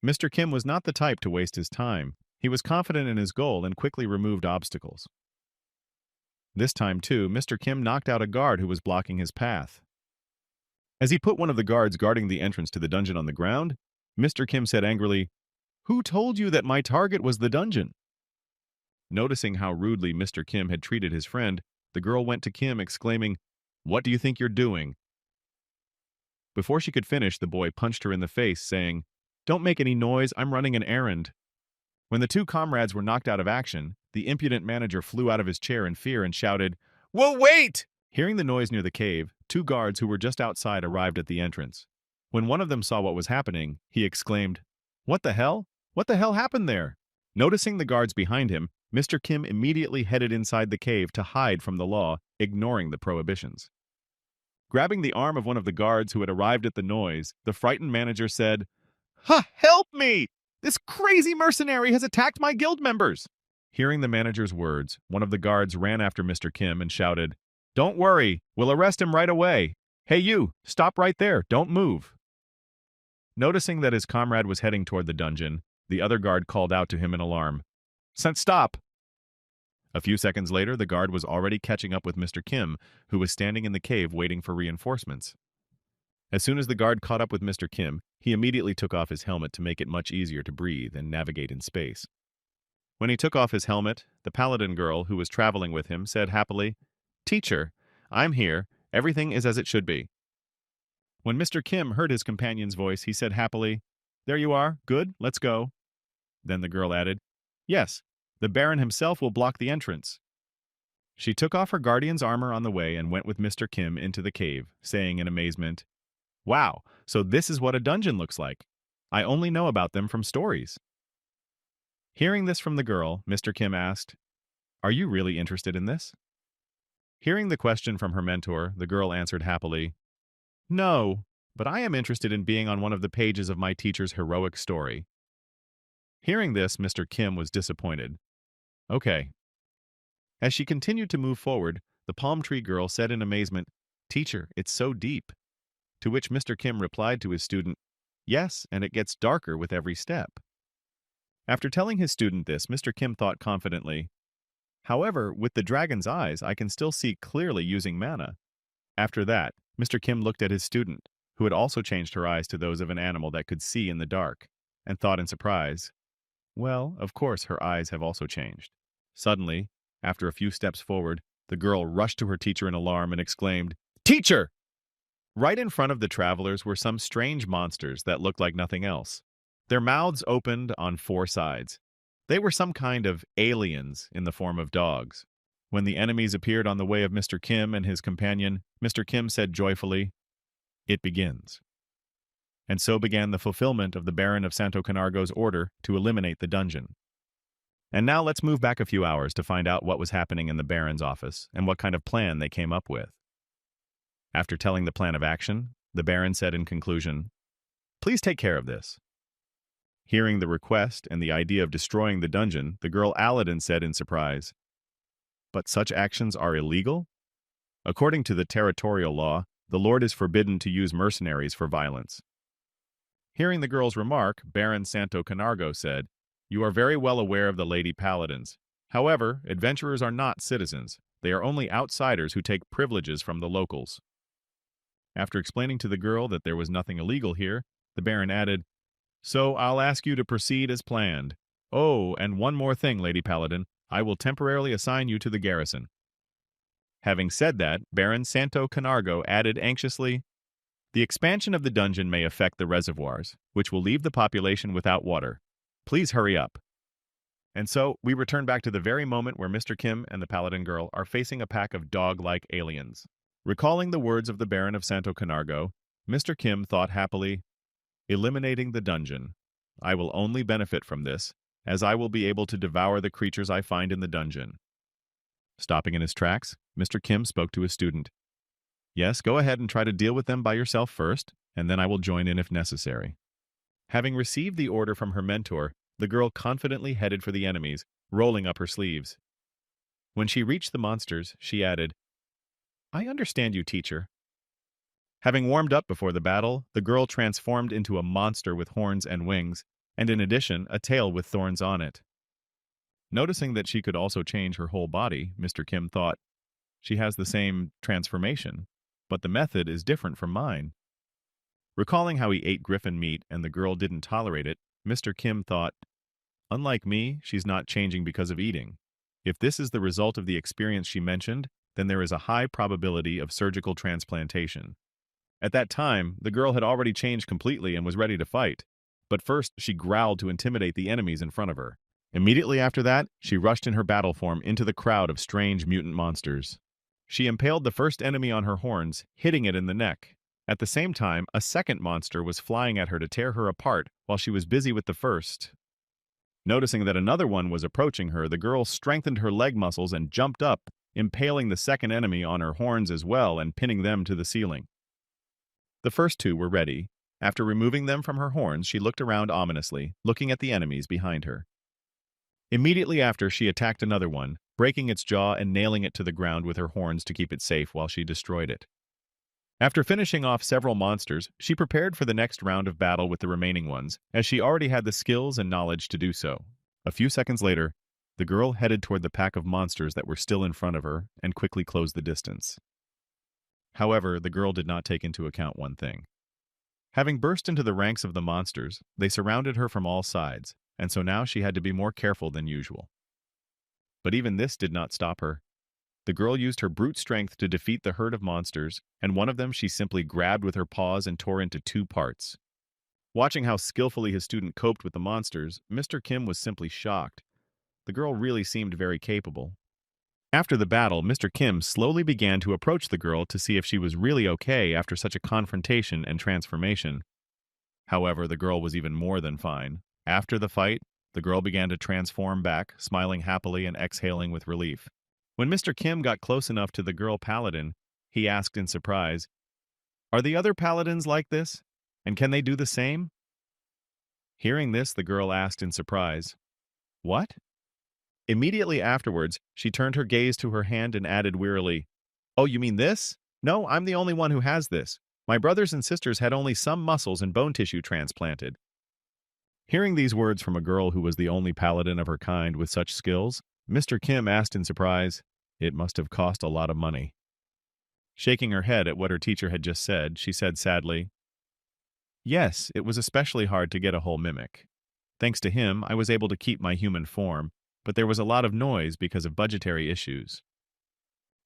Mr. Kim was not the type to waste his time. He was confident in his goal and quickly removed obstacles. This time, too, Mr. Kim knocked out a guard who was blocking his path. As he put one of the guards guarding the entrance to the dungeon on the ground, Mr. Kim said angrily, "Who told you that my target was the dungeon?" Noticing how rudely Mr. Kim had treated his friend, the girl went to Kim, exclaiming, "What do you think you're doing?" Before she could finish, the boy punched her in the face, saying, "Don't make any noise, I'm running an errand." When the two comrades were knocked out of action, the impudent manager flew out of his chair in fear and shouted, "Whoa, wait!" Hearing the noise near the cave, two guards who were just outside arrived at the entrance. When one of them saw what was happening, he exclaimed, "What the hell? What the hell happened there?" Noticing the guards behind him, Mr. Kim immediately headed inside the cave to hide from the law, ignoring the prohibitions. Grabbing the arm of one of the guards who had arrived at the noise, the frightened manager said, "Ha! Help me! This crazy mercenary has attacked my guild members!" Hearing the manager's words, one of the guards ran after Mr. Kim and shouted, "Don't worry, we'll arrest him right away. Hey you, stop right there, don't move." Noticing that his comrade was heading toward the dungeon, the other guard called out to him in alarm, "Stop!" A few seconds later, the guard was already catching up with Mr. Kim, who was standing in the cave waiting for reinforcements. As soon as the guard caught up with Mr. Kim, he immediately took off his helmet to make it much easier to breathe and navigate in space. When he took off his helmet, the paladin girl who was traveling with him said happily, "Teacher, I'm here. Everything is as it should be." When Mr. Kim heard his companion's voice, he said happily, "There you are. Good, let's go." Then the girl added, "Yes, the Baron himself will block the entrance." She took off her guardian's armor on the way and went with Mr. Kim into the cave, saying in amazement, "Wow, so this is what a dungeon looks like. I only know about them from stories." Hearing this from the girl, Mr. Kim asked, "Are you really interested in this?" Hearing the question from her mentor, the girl answered happily, "No, but I am interested in being on one of the pages of my teacher's heroic story." Hearing this, Mr. Kim was disappointed. "Okay." As she continued to move forward, the palm tree girl said in amazement, "Teacher, it's so deep." To which Mr. Kim replied to his student, "Yes, and it gets darker with every step." After telling his student this, Mr. Kim thought confidently, "However, with the dragon's eyes, I can still see clearly using mana." After that, Mr. Kim looked at his student, who had also changed her eyes to those of an animal that could see in the dark, and thought in surprise, "Well, of course her eyes have also changed." Suddenly, after a few steps forward, the girl rushed to her teacher in alarm and exclaimed, "Teacher!" Right in front of the travelers were some strange monsters that looked like nothing else. Their mouths opened on four sides. They were some kind of aliens in the form of dogs. When the enemies appeared on the way of Mr. Kim and his companion, Mr. Kim said joyfully, "It begins." And so began the fulfillment of the Baron of Santo Canargo's order to eliminate the dungeon. And now let's move back a few hours to find out what was happening in the Baron's office and what kind of plan they came up with. After telling the plan of action, the Baron said in conclusion, "Please take care of this." Hearing the request and the idea of destroying the dungeon, the girl Aladdin said in surprise, "But such actions are illegal? According to the territorial law, the Lord is forbidden to use mercenaries for violence." Hearing the girl's remark, Baron Santo Canargo said, "You are very well aware of the Lady Paladins. However, adventurers are not citizens. They are only outsiders who take privileges from the locals." After explaining to the girl that there was nothing illegal here, the Baron added, "So I'll ask you to proceed as planned. Oh, and one more thing, Lady Paladin. I will temporarily assign you to the garrison." Having said that, Baron Santo Canargo added anxiously, "The expansion of the dungeon may affect the reservoirs, which will leave the population without water. Please hurry up." And so, we return back to the very moment where Mr. Kim and the Paladin girl are facing a pack of dog-like aliens. Recalling the words of the Baron of Santo Canargo, Mr. Kim thought happily, "Eliminating the dungeon. I will only benefit from this, as I will be able to devour the creatures I find in the dungeon." Stopping in his tracks, Mr. Kim spoke to his student. "Yes, go ahead and try to deal with them by yourself first, and then I will join in if necessary." Having received the order from her mentor, the girl confidently headed for the enemies, rolling up her sleeves. When she reached the monsters, she added, "I understand you, teacher." Having warmed up before the battle, the girl transformed into a monster with horns and wings, and in addition, a tail with thorns on it. Noticing that she could also change her whole body, Mr. Kim thought, "She has the same transformation, but the method is different from mine." Recalling how he ate griffin meat and the girl didn't tolerate it, Mr. Kim thought, "Unlike me, she's not changing because of eating. If this is the result of the experience she mentioned, then there is a high probability of surgical transplantation." At that time, the girl had already changed completely and was ready to fight. But first, she growled to intimidate the enemies in front of her. Immediately after that, she rushed in her battle form into the crowd of strange mutant monsters. She impaled the first enemy on her horns, hitting it in the neck. At the same time, a second monster was flying at her to tear her apart while she was busy with the first. Noticing that another one was approaching her, the girl strengthened her leg muscles and jumped up, impaling the second enemy on her horns as well and pinning them to the ceiling. The first two were ready. After removing them from her horns, she looked around ominously, looking at the enemies behind her. Immediately after, she attacked another one, breaking its jaw and nailing it to the ground with her horns to keep it safe while she destroyed it. After finishing off several monsters, she prepared for the next round of battle with the remaining ones, as she already had the skills and knowledge to do so. A few seconds later, the girl headed toward the pack of monsters that were still in front of her and quickly closed the distance. However, the girl did not take into account one thing. Having burst into the ranks of the monsters, they surrounded her from all sides, and so now she had to be more careful than usual. But even this did not stop her. The girl used her brute strength to defeat the herd of monsters, and one of them she simply grabbed with her paws and tore into two parts. Watching how skillfully his student coped with the monsters, Mr. Kim was simply shocked. The girl really seemed very capable. After the battle, Mr. Kim slowly began to approach the girl to see if she was really okay after such a confrontation and transformation. However, the girl was even more than fine. After the fight, the girl began to transform back, smiling happily and exhaling with relief. When Mr. Kim got close enough to the girl paladin, he asked in surprise, "Are the other paladins like this? And can they do the same?" Hearing this, the girl asked in surprise, "What?" Immediately afterwards, she turned her gaze to her hand and added wearily, "Oh, you mean this? No, I'm the only one who has this. My brothers and sisters had only some muscles and bone tissue transplanted." Hearing these words from a girl who was the only paladin of her kind with such skills, Mr. Kim asked in surprise, "It must have cost a lot of money." Shaking her head at what her teacher had just said, she said sadly, "Yes, it was especially hard to get a whole mimic. Thanks to him, I was able to keep my human form, but there was a lot of noise because of budgetary issues."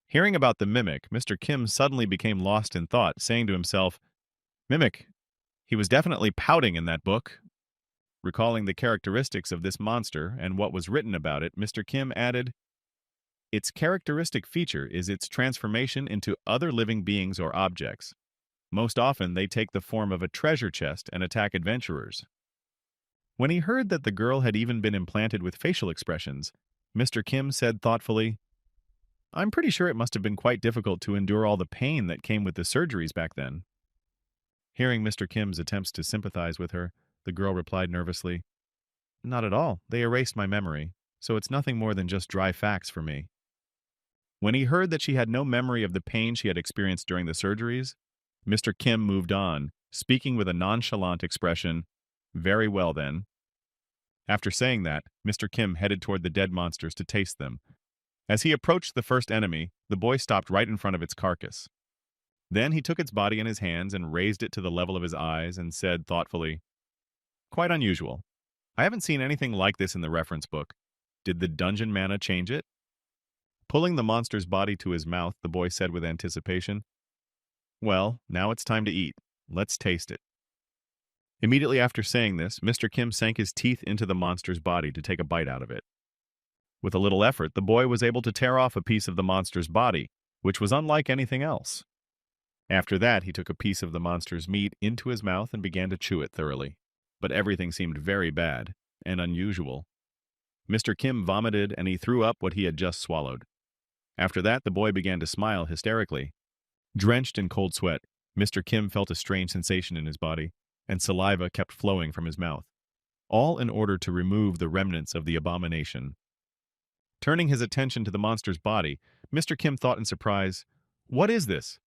Hearing about the mimic, Mr. Kim suddenly became lost in thought, saying to himself, "Mimic, he was definitely pouting in that book." Recalling the characteristics of this monster and what was written about it, Mr. Kim added, "Its characteristic feature is its transformation into other living beings or objects. Most often, they take the form of a treasure chest and attack adventurers." When he heard that the girl had even been implanted with facial expressions, Mr. Kim said thoughtfully, "I'm pretty sure it must have been quite difficult to endure all the pain that came with the surgeries back then." Hearing Mr. Kim's attempts to sympathize with her, the girl replied nervously, "Not at all. They erased my memory, so it's nothing more than just dry facts for me." When he heard that she had no memory of the pain she had experienced during the surgeries, Mr. Kim moved on, speaking with a nonchalant expression, "Very well then." After saying that, Mr. Kim headed toward the dead monsters to taste them. As he approached the first enemy, the boy stopped right in front of its carcass. Then he took its body in his hands and raised it to the level of his eyes and said thoughtfully, "Quite unusual. I haven't seen anything like this in the reference book. Did the dungeon mana change it?" Pulling the monster's body to his mouth, the boy said with anticipation, "Well, now it's time to eat. Let's taste it." Immediately after saying this, Mr. Kim sank his teeth into the monster's body to take a bite out of it. With a little effort, the boy was able to tear off a piece of the monster's body, which was unlike anything else. After that, he took a piece of the monster's meat into his mouth and began to chew it thoroughly. But everything seemed very bad and unusual. Mr. Kim vomited and he threw up what he had just swallowed. After that, the boy began to smile hysterically. Drenched in cold sweat, Mr. Kim felt a strange sensation in his body, and saliva kept flowing from his mouth, all in order to remove the remnants of the abomination. Turning his attention to the monster's body, Mr. Kim thought in surprise, "What is this?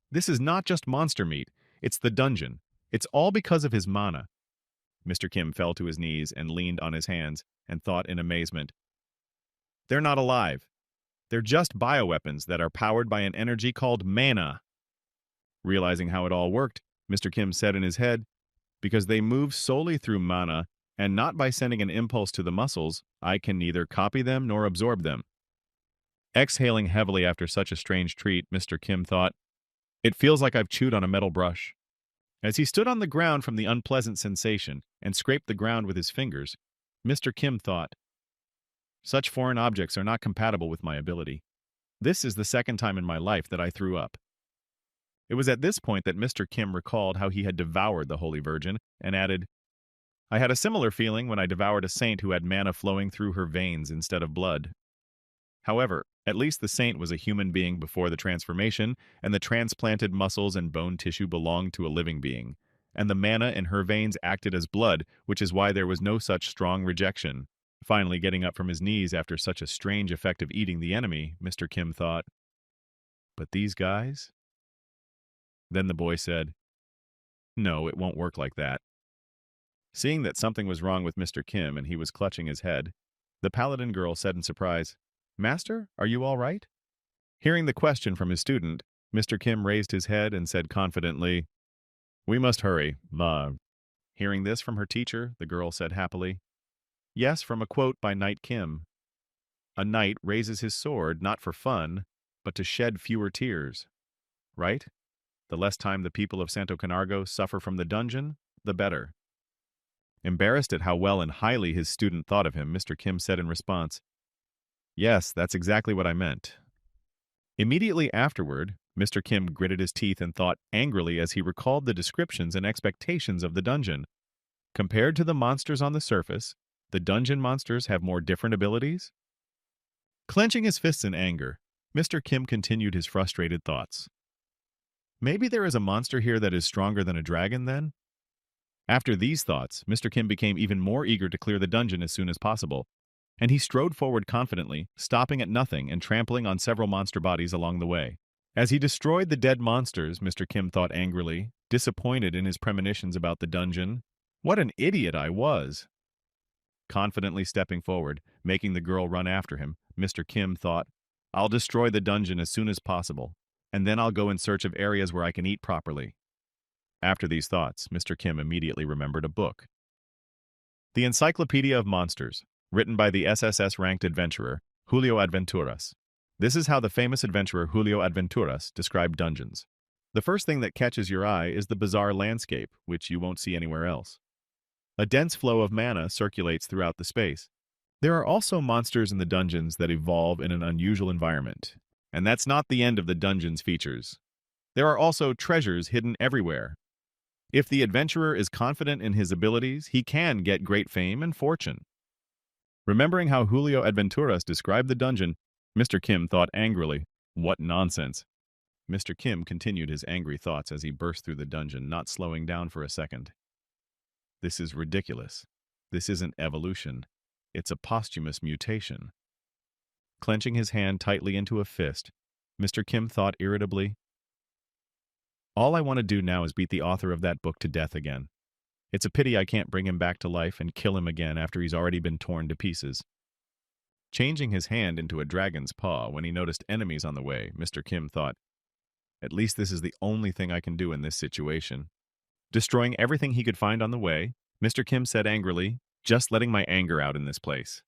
This is not just monster meat, it's the dungeon. It's all because of his mana." Mr. Kim fell to his knees and leaned on his hands and thought in amazement, "They're not alive. They're just bioweapons that are powered by an energy called mana." Realizing how it all worked, Mr. Kim said in his head, "Because they move solely through mana and not by sending an impulse to the muscles, I can neither copy them nor absorb them." Exhaling heavily after such a strange treat, Mr. Kim thought, "It feels like I've chewed on a metal brush." As he stood on the ground from the unpleasant sensation and scraped the ground with his fingers, Mr. Kim thought, "Such foreign objects are not compatible with my ability. This is the second time in my life that I threw up." It was at this point that Mr. Kim recalled how he had devoured the Holy Virgin and added, I had a similar feeling when I devoured a saint who had mana flowing through her veins instead of blood. However, at least the saint was a human being before the transformation, and the transplanted muscles and bone tissue belonged to a living being. And the mana in her veins acted as blood, which is why there was no such strong rejection. Finally getting up from his knees after such a strange effect of eating the enemy, Mr. Kim thought, "But these guys?" Then the boy said, "No, it won't work like that." Seeing that something was wrong with Mr. Kim and he was clutching his head, the paladin girl said in surprise, "Master, are you all right?" Hearing the question from his student, Mr. Kim raised his head and said confidently, "We must hurry, Ma." Hearing this from her teacher, the girl said happily, "Yes, from a quote by Knight Kim. A knight raises his sword not for fun, but to shed fewer tears. Right? The less time the people of Santo Canargo suffer from the dungeon, the better." Embarrassed at how well and highly his student thought of him, Mr. Kim said in response, "Yes, that's exactly what I meant." Immediately afterward, Mr. Kim gritted his teeth and thought angrily as he recalled the descriptions and expectations of the dungeon. Compared to the monsters on the surface, the dungeon monsters have more different abilities? Clenching his fists in anger, Mr. Kim continued his frustrated thoughts. Maybe there is a monster here that is stronger than a dragon, then? After these thoughts, Mr. Kim became even more eager to clear the dungeon as soon as possible, and he strode forward confidently, stopping at nothing and trampling on several monster bodies along the way. As he destroyed the dead monsters, Mr. Kim thought angrily, disappointed in his premonitions about the dungeon. What an idiot I was! Confidently stepping forward, making the girl run after him, Mr. Kim thought, "I'll destroy the dungeon as soon as possible, and then I'll go in search of areas where I can eat properly." After these thoughts, Mr. Kim immediately remembered a book. The Encyclopedia of Monsters, written by the SSS-ranked adventurer, Julio Adventuras. This is how the famous adventurer Julio Adventuras described dungeons. The first thing that catches your eye is the bizarre landscape, which you won't see anywhere else. A dense flow of mana circulates throughout the space. There are also monsters in the dungeons that evolve in an unusual environment. And that's not the end of the dungeon's features. There are also treasures hidden everywhere. If the adventurer is confident in his abilities, he can get great fame and fortune. Remembering how Julio Adventuras described the dungeon, Mr. Kim thought angrily, "What nonsense." Mr. Kim continued his angry thoughts as he burst through the dungeon, not slowing down for a second. This is ridiculous. This isn't evolution. It's a posthumous mutation. Clenching his hand tightly into a fist, Mr. Kim thought irritably, "All I want to do now is beat the author of that book to death again. It's a pity I can't bring him back to life and kill him again after he's already been torn to pieces." Changing his hand into a dragon's paw when he noticed enemies on the way, Mr. Kim thought, "At least this is the only thing I can do in this situation." Destroying everything he could find on the way, Mr. Kim said angrily, "Just letting my anger out in this place."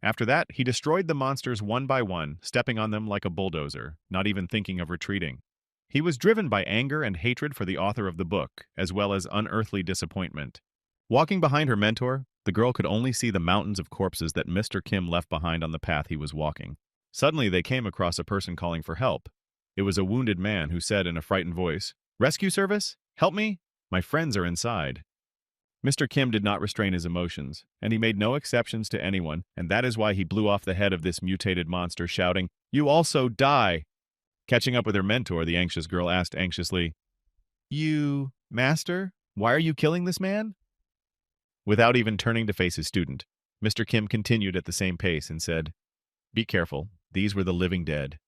After that, he destroyed the monsters one by one, stepping on them like a bulldozer, not even thinking of retreating. He was driven by anger and hatred for the author of the book, as well as unearthly disappointment. Walking behind her mentor, the girl could only see the mountains of corpses that Mr. Kim left behind on the path he was walking. Suddenly, they came across a person calling for help. It was a wounded man who said in a frightened voice, "Rescue service? Help me? My friends are inside." Mr. Kim did not restrain his emotions, and he made no exceptions to anyone, and that is why he blew off the head of this mutated monster, shouting, "You also die!" Catching up with her mentor, the anxious girl asked anxiously, "You, master, why are you killing this man?" Without even turning to face his student, Mr. Kim continued at the same pace and said, "Be careful, these were the living dead."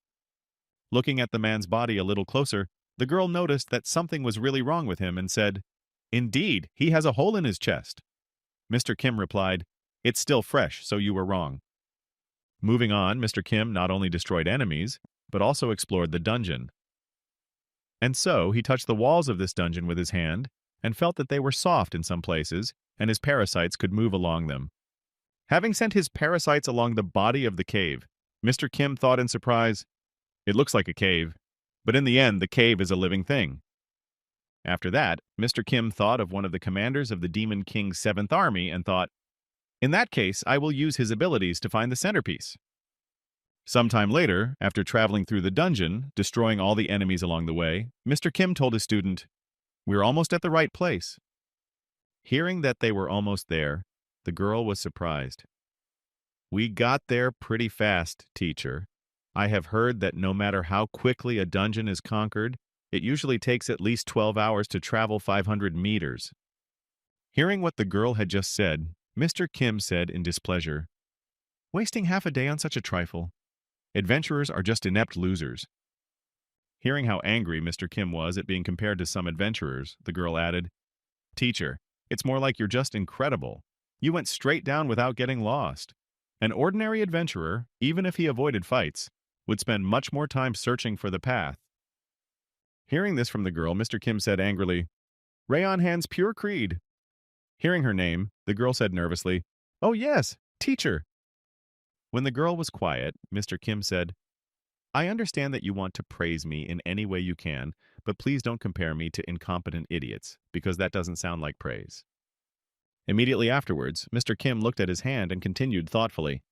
Looking at the man's body a little closer, the girl noticed that something was really wrong with him and said, "Indeed, he has a hole in his chest." Mr. Kim replied, "It's still fresh, so you were wrong." Moving on, Mr. Kim not only destroyed enemies, but also explored the dungeon. And so he touched the walls of this dungeon with his hand and felt that they were soft in some places, and his parasites could move along them. Having sent his parasites along the body of the cave, Mr. Kim thought in surprise, "It looks like a cave, but in the end, the cave is a living thing." After that, Mr. Kim thought of one of the commanders of the Demon King's 7th Army and thought, "In that case, I will use his abilities to find the centerpiece." Sometime later, after traveling through the dungeon, destroying all the enemies along the way, Mr. Kim told his student, "We're almost at the right place." Hearing that they were almost there, the girl was surprised. We got there pretty fast, teacher. I have heard that no matter how quickly a dungeon is conquered, it usually takes at least 12 hours to travel 500 meters. Hearing what the girl had just said, Mr. Kim said in displeasure, wasting half a day on such a trifle. Adventurers are just inept losers. Hearing how angry Mr. Kim was at being compared to some adventurers, the girl added, teacher, it's more like you're just incredible. You went straight down without getting lost. An ordinary adventurer, even if he avoided fights, would spend much more time searching for the path. Hearing this from the girl, Mr. Kim said angrily, Rayon Han's pure creed. Hearing her name, the girl said nervously, oh yes, teacher. When the girl was quiet, Mr. Kim said, I understand that you want to praise me in any way you can, but please don't compare me to incompetent idiots, because that doesn't sound like praise. Immediately afterwards, Mr. Kim looked at his hand and continued thoughtfully,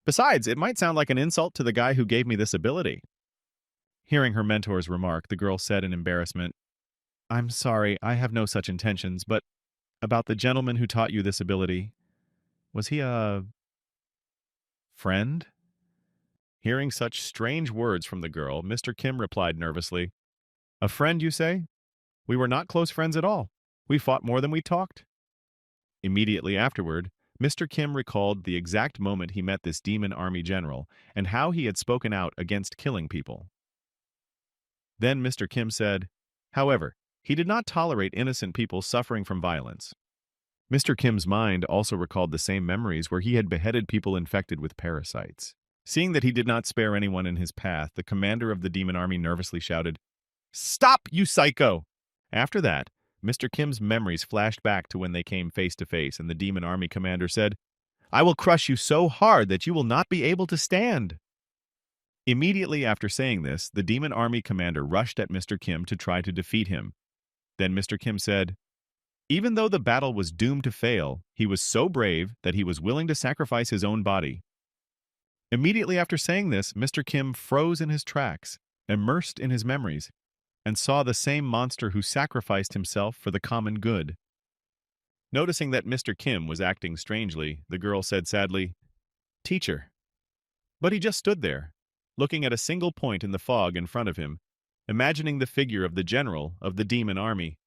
besides, it might sound like an insult to the guy who gave me this ability. Hearing her mentor's remark, the girl said in embarrassment, I'm sorry, I have no such intentions, but about the gentleman who taught you this ability, was he a friend? Hearing such strange words from the girl, Mr. Kim replied nervously, a friend, you say? We were not close friends at all. We fought more than we talked. Immediately afterward, Mr. Kim recalled the exact moment he met this demon army general and how he had spoken out against killing people. Then Mr. Kim said, however, he did not tolerate innocent people suffering from violence. Mr. Kim's mind also recalled the same memories where he had beheaded people infected with parasites. Seeing that he did not spare anyone in his path, the commander of the demon army nervously shouted, Stop, you psycho! After that, Mr. Kim's memories flashed back to when they came face to face, and the demon army commander said, I will crush you so hard that you will not be able to stand. Immediately after saying this, the demon army commander rushed at Mr. Kim to try to defeat him. Then Mr. Kim said, even though the battle was doomed to fail, he was so brave that he was willing to sacrifice his own body. Immediately after saying this, Mr. Kim froze in his tracks, immersed in his memories, and saw the same monster who sacrificed himself for the common good. Noticing that Mr. Kim was acting strangely, the girl said sadly, Teacher. But he just stood there, looking at a single point in the fog in front of him, imagining the figure of the general of the demon army.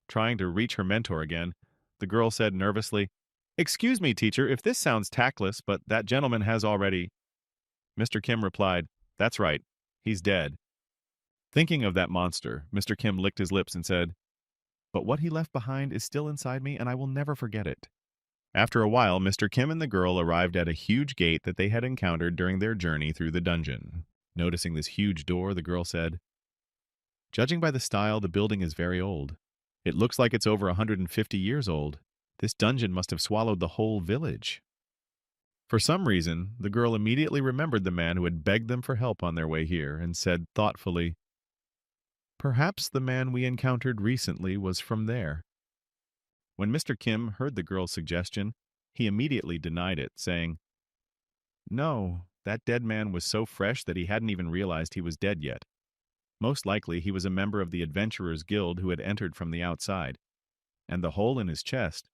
Trying to reach her mentor again, the girl said nervously, Excuse me, teacher, if this sounds tactless, but that gentleman has already... Mr. Kim replied, That's right, he's dead. Thinking of that monster, Mr. Kim licked his lips and said, But what he left behind is still inside me, and I will never forget it. After a while, Mr. Kim and the girl arrived at a huge gate that they had encountered during their journey through the dungeon. Noticing this huge door, the girl said, Judging by the style, the building is very old. It looks like it's over 150 years old. This dungeon must have swallowed the whole village. For some reason, the girl immediately remembered the man who had begged them for help on their way here and said thoughtfully, Perhaps the man we encountered recently was from there. When Mr. Kim heard the girl's suggestion, he immediately denied it, saying, No, that dead man was so fresh that he hadn't even realized he was dead yet. Most likely he was a member of the Adventurers Guild who had entered from the outside. And the hole in his chest.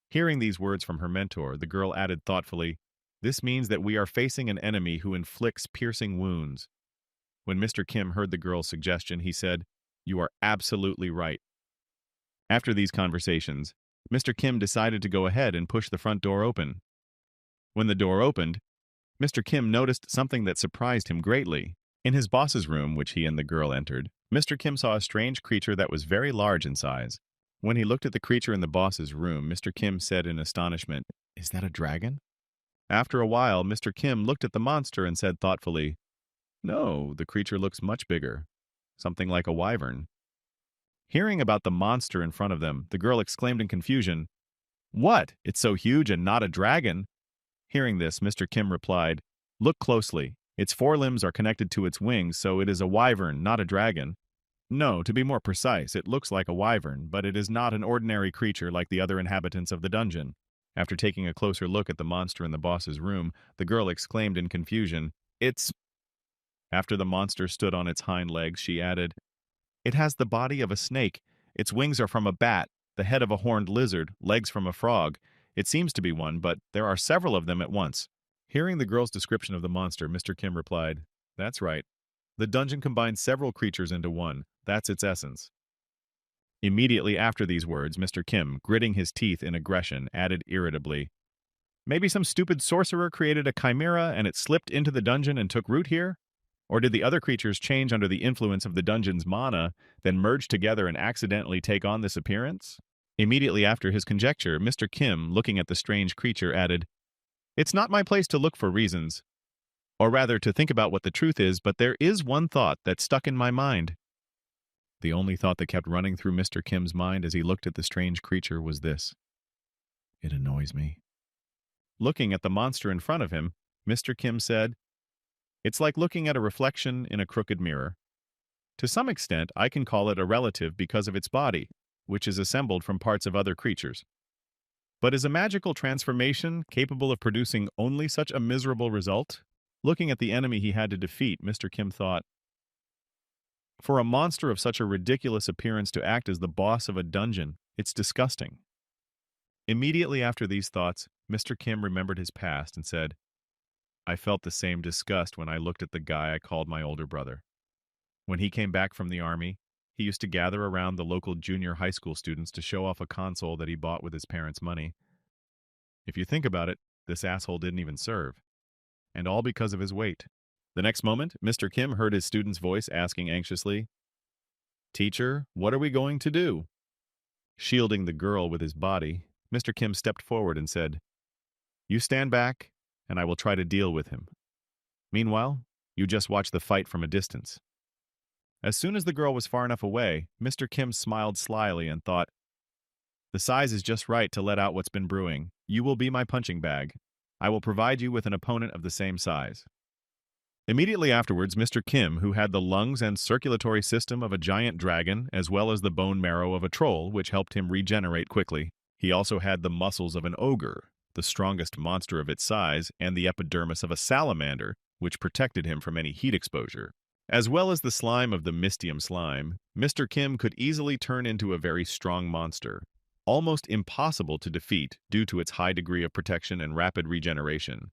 Hearing these words from her mentor, the girl added thoughtfully, This means that we are facing an enemy who inflicts piercing wounds. When Mr. Kim heard the girl's suggestion, he said, You are absolutely right. After these conversations, Mr. Kim decided to go ahead and push the front door open. When the door opened, Mr. Kim noticed something that surprised him greatly. In his boss's room, which he and the girl entered, Mr. Kim saw a strange creature that was very large in size. When he looked at the creature in the boss's room, Mr. Kim said in astonishment, Is that a dragon? After a while, Mr. Kim looked at the monster and said thoughtfully, No, the creature looks much bigger. Something like a wyvern. Hearing about the monster in front of them, the girl exclaimed in confusion, What? It's so huge and not a dragon? Hearing this, Mr. Kim replied, Look closely. Its forelimbs are connected to its wings, so it is a wyvern, not a dragon. No, to be more precise, it looks like a wyvern, but it is not an ordinary creature like the other inhabitants of the dungeon. After taking a closer look at the monster in the boss's room, the girl exclaimed in confusion, It's... After the monster stood on its hind legs, she added, It has the body of a snake. Its wings are from a bat. the head of a horned lizard, legs from a frog. It seems to be one, but there are several of them at once. Hearing the girl's description of the monster, Mr. Kim replied, "That's right. The dungeon combines several creatures into one. That's its essence." Immediately after these words, Mr. Kim, gritting his teeth in aggression, added irritably, "Maybe some stupid sorcerer created a chimera and it slipped into the dungeon and took root here? Or did the other creatures change under the influence of the dungeon's mana, then merge together and accidentally take on this appearance?" Immediately after his conjecture, Mr. Kim, looking at the strange creature, added, "It's not my place to look for reasons, or rather to think about what the truth is, but there is one thought that stuck in my mind." The only thought that kept running through Mr. Kim's mind as he looked at the strange creature was this: "It annoys me." Looking at the monster in front of him, Mr. Kim said, "It's like looking at a reflection in a crooked mirror. To some extent, I can call it a relative because of its body, which is assembled from parts of other creatures. But is a magical transformation capable of producing only such a miserable result?" Looking at the enemy he had to defeat, Mr. Kim thought, "For a monster of such a ridiculous appearance to act as the boss of a dungeon, it's disgusting." Immediately after these thoughts, Mr. Kim remembered his past and said, "I felt the same disgust when I looked at the guy I called my older brother. When he came back from the army, he used to gather around the local junior high school students to show off a console that he bought with his parents' money. If you think about it, this asshole didn't even serve. And all because of his weight." The next moment, Mr. Kim heard his student's voice asking anxiously, "Teacher, what are we going to do?" Shielding the girl with his body, Mr. Kim stepped forward and said, "You stand back, and I will try to deal with him. Meanwhile, you just watch the fight from a distance." As soon as the girl was far enough away, Mr. Kim smiled slyly and thought, "The size is just right to let out what's been brewing. You will be my punching bag. I will provide you with an opponent of the same size." Immediately afterwards, Mr. Kim, who had the lungs and circulatory system of a giant dragon, as well as the bone marrow of a troll, which helped him regenerate quickly, he also had the muscles of an ogre, the strongest monster of its size, and the epidermis of a salamander, which protected him from any heat exposure. As well as the slime of the mystium slime, Mr. Kim could easily turn into a very strong monster, almost impossible to defeat due to its high degree of protection and rapid regeneration.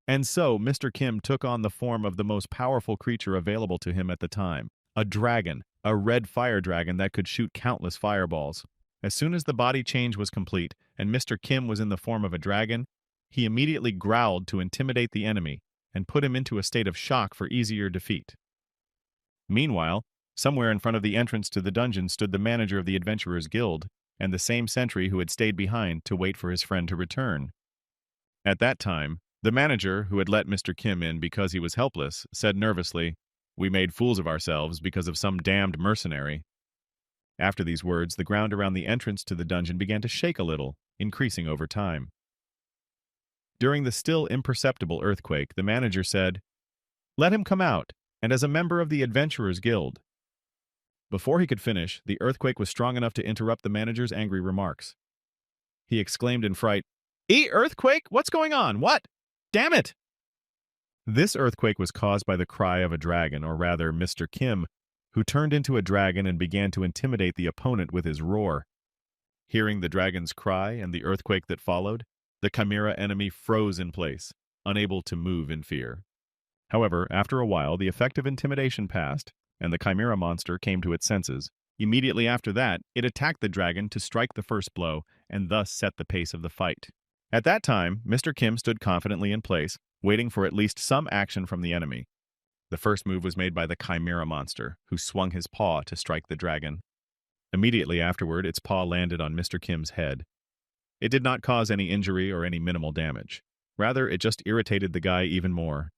And so, Mr. Kim took on the form of the most powerful creature available to him at the time, a dragon, a red fire dragon that could shoot countless fireballs. As soon as the body change was complete, and Mr. Kim was in the form of a dragon, he immediately growled to intimidate the enemy and put him into a state of shock for easier defeat. Meanwhile, somewhere in front of the entrance to the dungeon stood the manager of the Adventurers Guild, and the same sentry who had stayed behind to wait for his friend to return. At that time, the manager, who had let Mr. Kim in because he was helpless, said nervously, "We made fools of ourselves because of some damned mercenary." After these words, the ground around the entrance to the dungeon began to shake a little, increasing over time. During the still imperceptible earthquake, the manager said, "Let him come out, and as a member of the Adventurers Guild." Before he could finish, the earthquake was strong enough to interrupt the manager's angry remarks. He exclaimed in fright, Earthquake? What's going on? What? Damn it!" This earthquake was caused by the cry of a dragon, or rather Mr. Kim, who turned into a dragon and began to intimidate the opponent with his roar. Hearing the dragon's cry and the earthquake that followed, the chimera enemy froze in place, unable to move in fear. However, after a while, the effect of intimidation passed, and the chimera monster came to its senses. Immediately after that, it attacked the dragon to strike the first blow, and thus set the pace of the fight. At that time, Mr. Kim stood confidently in place, waiting for at least some action from the enemy. The first move was made by the chimera monster, who swung his paw to strike the dragon. Immediately afterward, its paw landed on Mr. Kim's head. It did not cause any injury or any minimal damage. Rather, it just irritated the guy even more.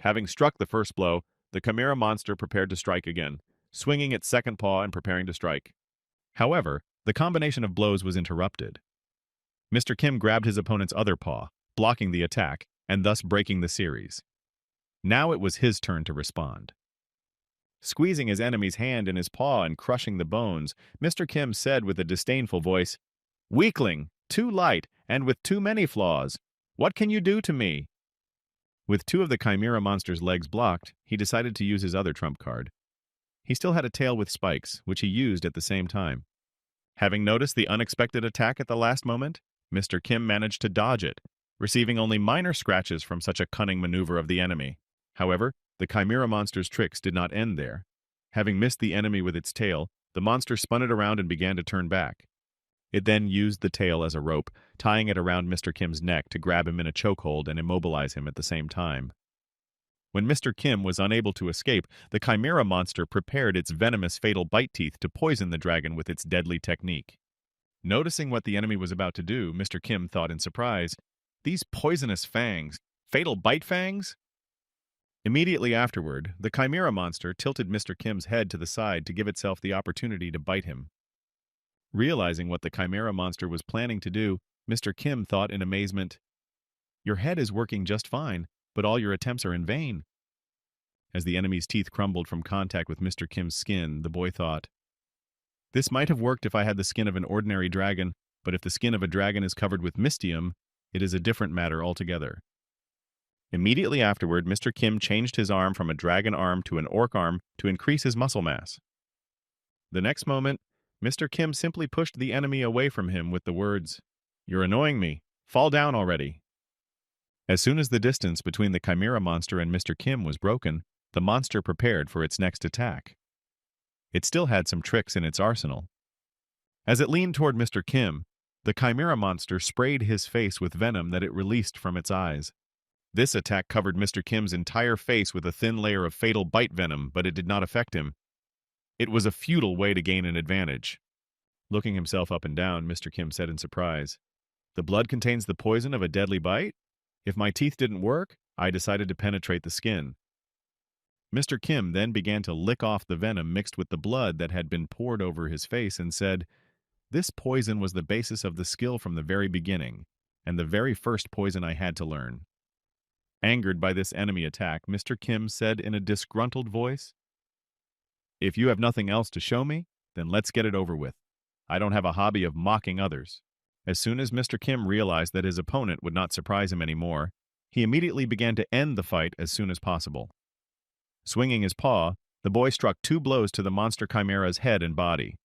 Having struck the first blow, the chimera monster prepared to strike again, swinging its second paw and preparing to strike. However, the combination of blows was interrupted. Mr. Kim grabbed his opponent's other paw, blocking the attack, and thus breaking the series. Now it was his turn to respond. Squeezing his enemy's hand in his paw and crushing the bones, Mr. Kim said with a disdainful voice, "Weakling, too light, and with too many flaws. What can you do to me?" With two of the chimera monster's legs blocked, he decided to use his other trump card. He still had a tail with spikes, which he used at the same time. Having noticed the unexpected attack at the last moment, Mr. Kim managed to dodge it, receiving only minor scratches from such a cunning maneuver of the enemy. However, the Chimera monster's tricks did not end there. Having missed the enemy with its tail, the monster spun it around and began to turn back. It then used the tail as a rope, tying it around Mr. Kim's neck to grab him in a chokehold and immobilize him at the same time. When Mr. Kim was unable to escape, the Chimera monster prepared its venomous fatal bite teeth to poison the dragon with its deadly technique. Noticing what the enemy was about to do, Mr. Kim thought in surprise, "These poisonous fangs, fatal bite fangs?" Immediately afterward, the Chimera monster tilted Mr. Kim's head to the side to give itself the opportunity to bite him. Realizing what the Chimera monster was planning to do, Mr. Kim thought in amazement, "Your head is working just fine, but all your attempts are in vain." As the enemy's teeth crumbled from contact with Mr. Kim's skin, the boy thought, "This might have worked if I had the skin of an ordinary dragon, but if the skin of a dragon is covered with mystium, it is a different matter altogether." Immediately afterward, Mr. Kim changed his arm from a dragon arm to an orc arm to increase his muscle mass. The next moment, Mr. Kim simply pushed the enemy away from him with the words, "You're annoying me. Fall down already." As soon as the distance between the Chimera monster and Mr. Kim was broken, the monster prepared for its next attack. It still had some tricks in its arsenal. As it leaned toward Mr. Kim, the Chimera monster sprayed his face with venom that it released from its eyes. This attack covered Mr. Kim's entire face with a thin layer of fatal bite venom, but it did not affect him. It was a futile way to gain an advantage. Looking himself up and down, Mr. Kim said in surprise, "The blood contains the poison of a deadly bite? If my teeth didn't work, I decided to penetrate the skin." Mr. Kim then began to lick off the venom mixed with the blood that had been poured over his face and said, "This poison was the basis of the skill from the very beginning, and the very first poison I had to learn." Angered by this enemy attack, Mr. Kim said in a disgruntled voice, "If you have nothing else to show me, then let's get it over with. I don't have a hobby of mocking others." As soon as Mr. Kim realized that his opponent would not surprise him anymore, he immediately began to end the fight as soon as possible. Swinging his paw, the boy struck 2 blows to the monster chimera's head and body.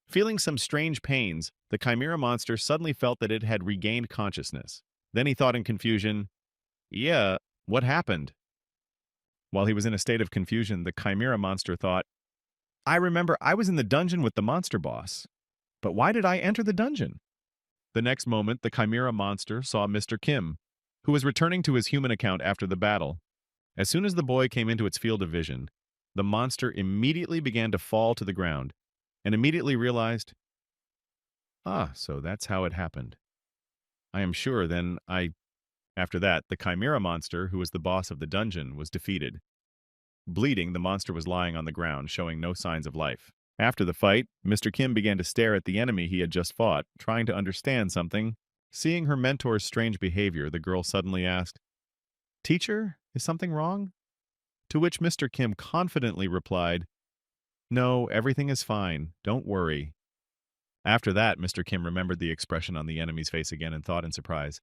Feeling some strange pains, the chimera monster suddenly felt that it had regained consciousness. Then he thought in confusion, "Yeah, what happened?" While he was in a state of confusion, the chimera monster thought, "I remember I was in the dungeon with the monster boss. But why did I enter the dungeon?" The next moment, the Chimera monster saw Mr. Kim, who was returning to his human account after the battle. As soon as the boy came into its field of vision, the monster immediately began to fall to the ground, and immediately realized, so that's how it happened. I am sure then After that, the Chimera monster, who was the boss of the dungeon, was defeated. Bleeding, the monster was lying on the ground, showing no signs of life. After the fight, Mr. Kim began to stare at the enemy he had just fought, trying to understand something. Seeing her mentor's strange behavior, the girl suddenly asked, "Teacher, is something wrong?" To which Mr. Kim confidently replied, "No, everything is fine. Don't worry." After that, Mr. Kim remembered the expression on the enemy's face again and thought in surprise,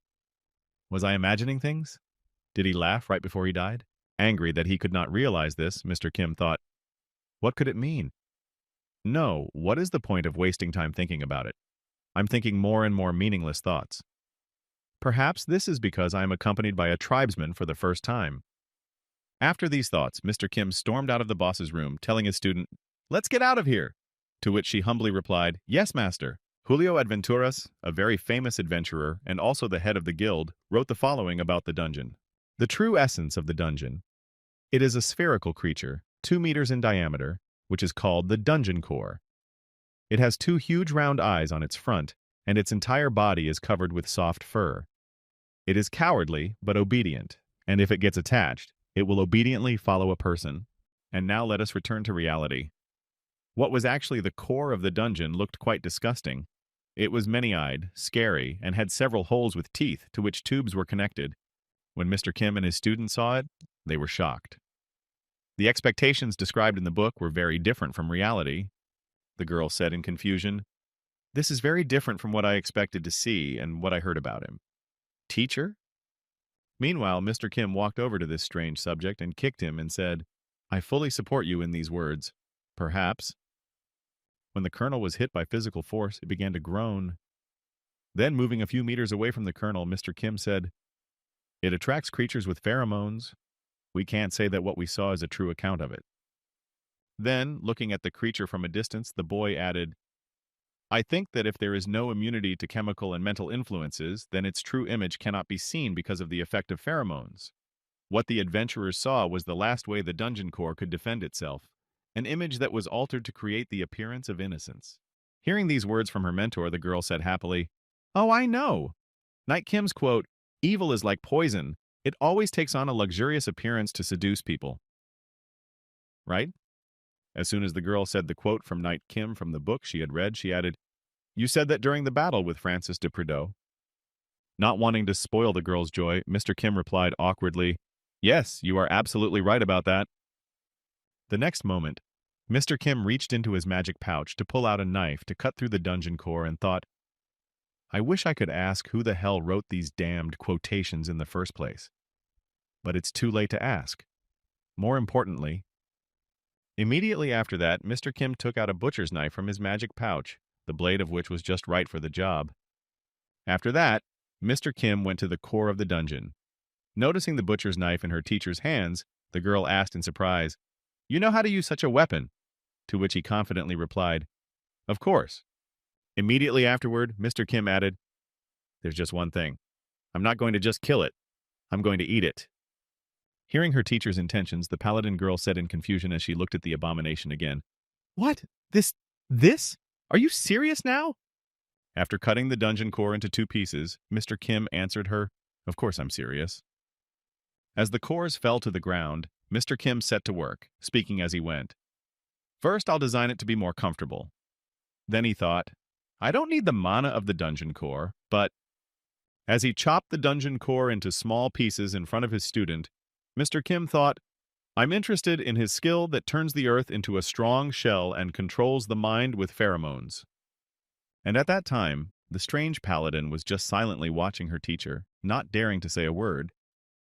"Was I imagining things? Did he laugh right before he died?" Angry that he could not realize this, Mr. Kim thought, "What could it mean? No, what is the point of wasting time thinking about it? I'm thinking more and more meaningless thoughts. Perhaps this is because I am accompanied by a tribesman for the first time." After these thoughts, Mr. Kim stormed out of the boss's room, telling his student, "Let's get out of here!" To which she humbly replied, "Yes, master." Julio Adventuras, a very famous adventurer and also the head of the guild, wrote the following about the dungeon. The true essence of the dungeon. It is a spherical creature, 2 meters in diameter, which is called the dungeon core. It has 2 huge round eyes on its front, and its entire body is covered with soft fur. It is cowardly, but obedient, and if it gets attached, it will obediently follow a person. And now let us return to reality. What was actually the core of the dungeon looked quite disgusting. It was many-eyed, scary, and had several holes with teeth to which tubes were connected. When Mr. Kim and his students saw it, they were shocked. The expectations described in the book were very different from reality. The girl said in confusion, "This is very different from what I expected to see and what I heard about him." Teacher? Meanwhile, Mr. Kim walked over to this strange subject and kicked him and said, "I fully support you in these words. Perhaps When the colonel was hit by physical force, it began to groan. Then, moving a few meters away from the colonel, Mr. Kim said, "It attracts creatures with pheromones. We can't say that what we saw is a true account of it." Then, looking at the creature from a distance, the boy added, "I think that if there is no immunity to chemical and mental influences, then its true image cannot be seen because of the effect of pheromones. What the adventurers saw was the last way the dungeon core could defend itself, an image that was altered to create the appearance of innocence." Hearing these words from her mentor, the girl said happily, "Oh, I know. Night Kim's quote, 'Evil is like poison. It always takes on a luxurious appearance to seduce people.' Right?" As soon as the girl said the quote from Night Kim from the book she had read, she added, "You said that during the battle with Francis de Prideaux." Not wanting to spoil the girl's joy, Mr. Kim replied awkwardly, "Yes, you are absolutely right about that." The next moment, Mr. Kim reached into his magic pouch to pull out a knife to cut through the dungeon core and thought, "I wish I could ask who the hell wrote these damned quotations in the first place. But it's too late to ask." More importantly, immediately after that, Mr. Kim took out a butcher's knife from his magic pouch, the blade of which was just right for the job. After that, Mr. Kim went to the core of the dungeon. Noticing the butcher's knife in her teacher's hands, the girl asked in surprise, "You know how to use such a weapon?" To which he confidently replied, "Of course." Immediately afterward, Mr. Kim added, "There's just one thing. I'm not going to just kill it. I'm going to eat it." Hearing her teacher's intentions, the paladin girl said in confusion as she looked at the abomination again, "What? This? Are you serious now?" After cutting the dungeon core into two pieces, Mr. Kim answered her, "Of course I'm serious." As the cores fell to the ground, Mr. Kim set to work, speaking as he went. "First, I'll design it to be more comfortable." Then he thought, "I don't need the mana of the dungeon core, but—" As he chopped the dungeon core into small pieces in front of his student, Mr. Kim thought, "I'm interested in his skill that turns the earth into a strong shell and controls the mind with pheromones." And at that time, the strange paladin was just silently watching her teacher, not daring to say a word,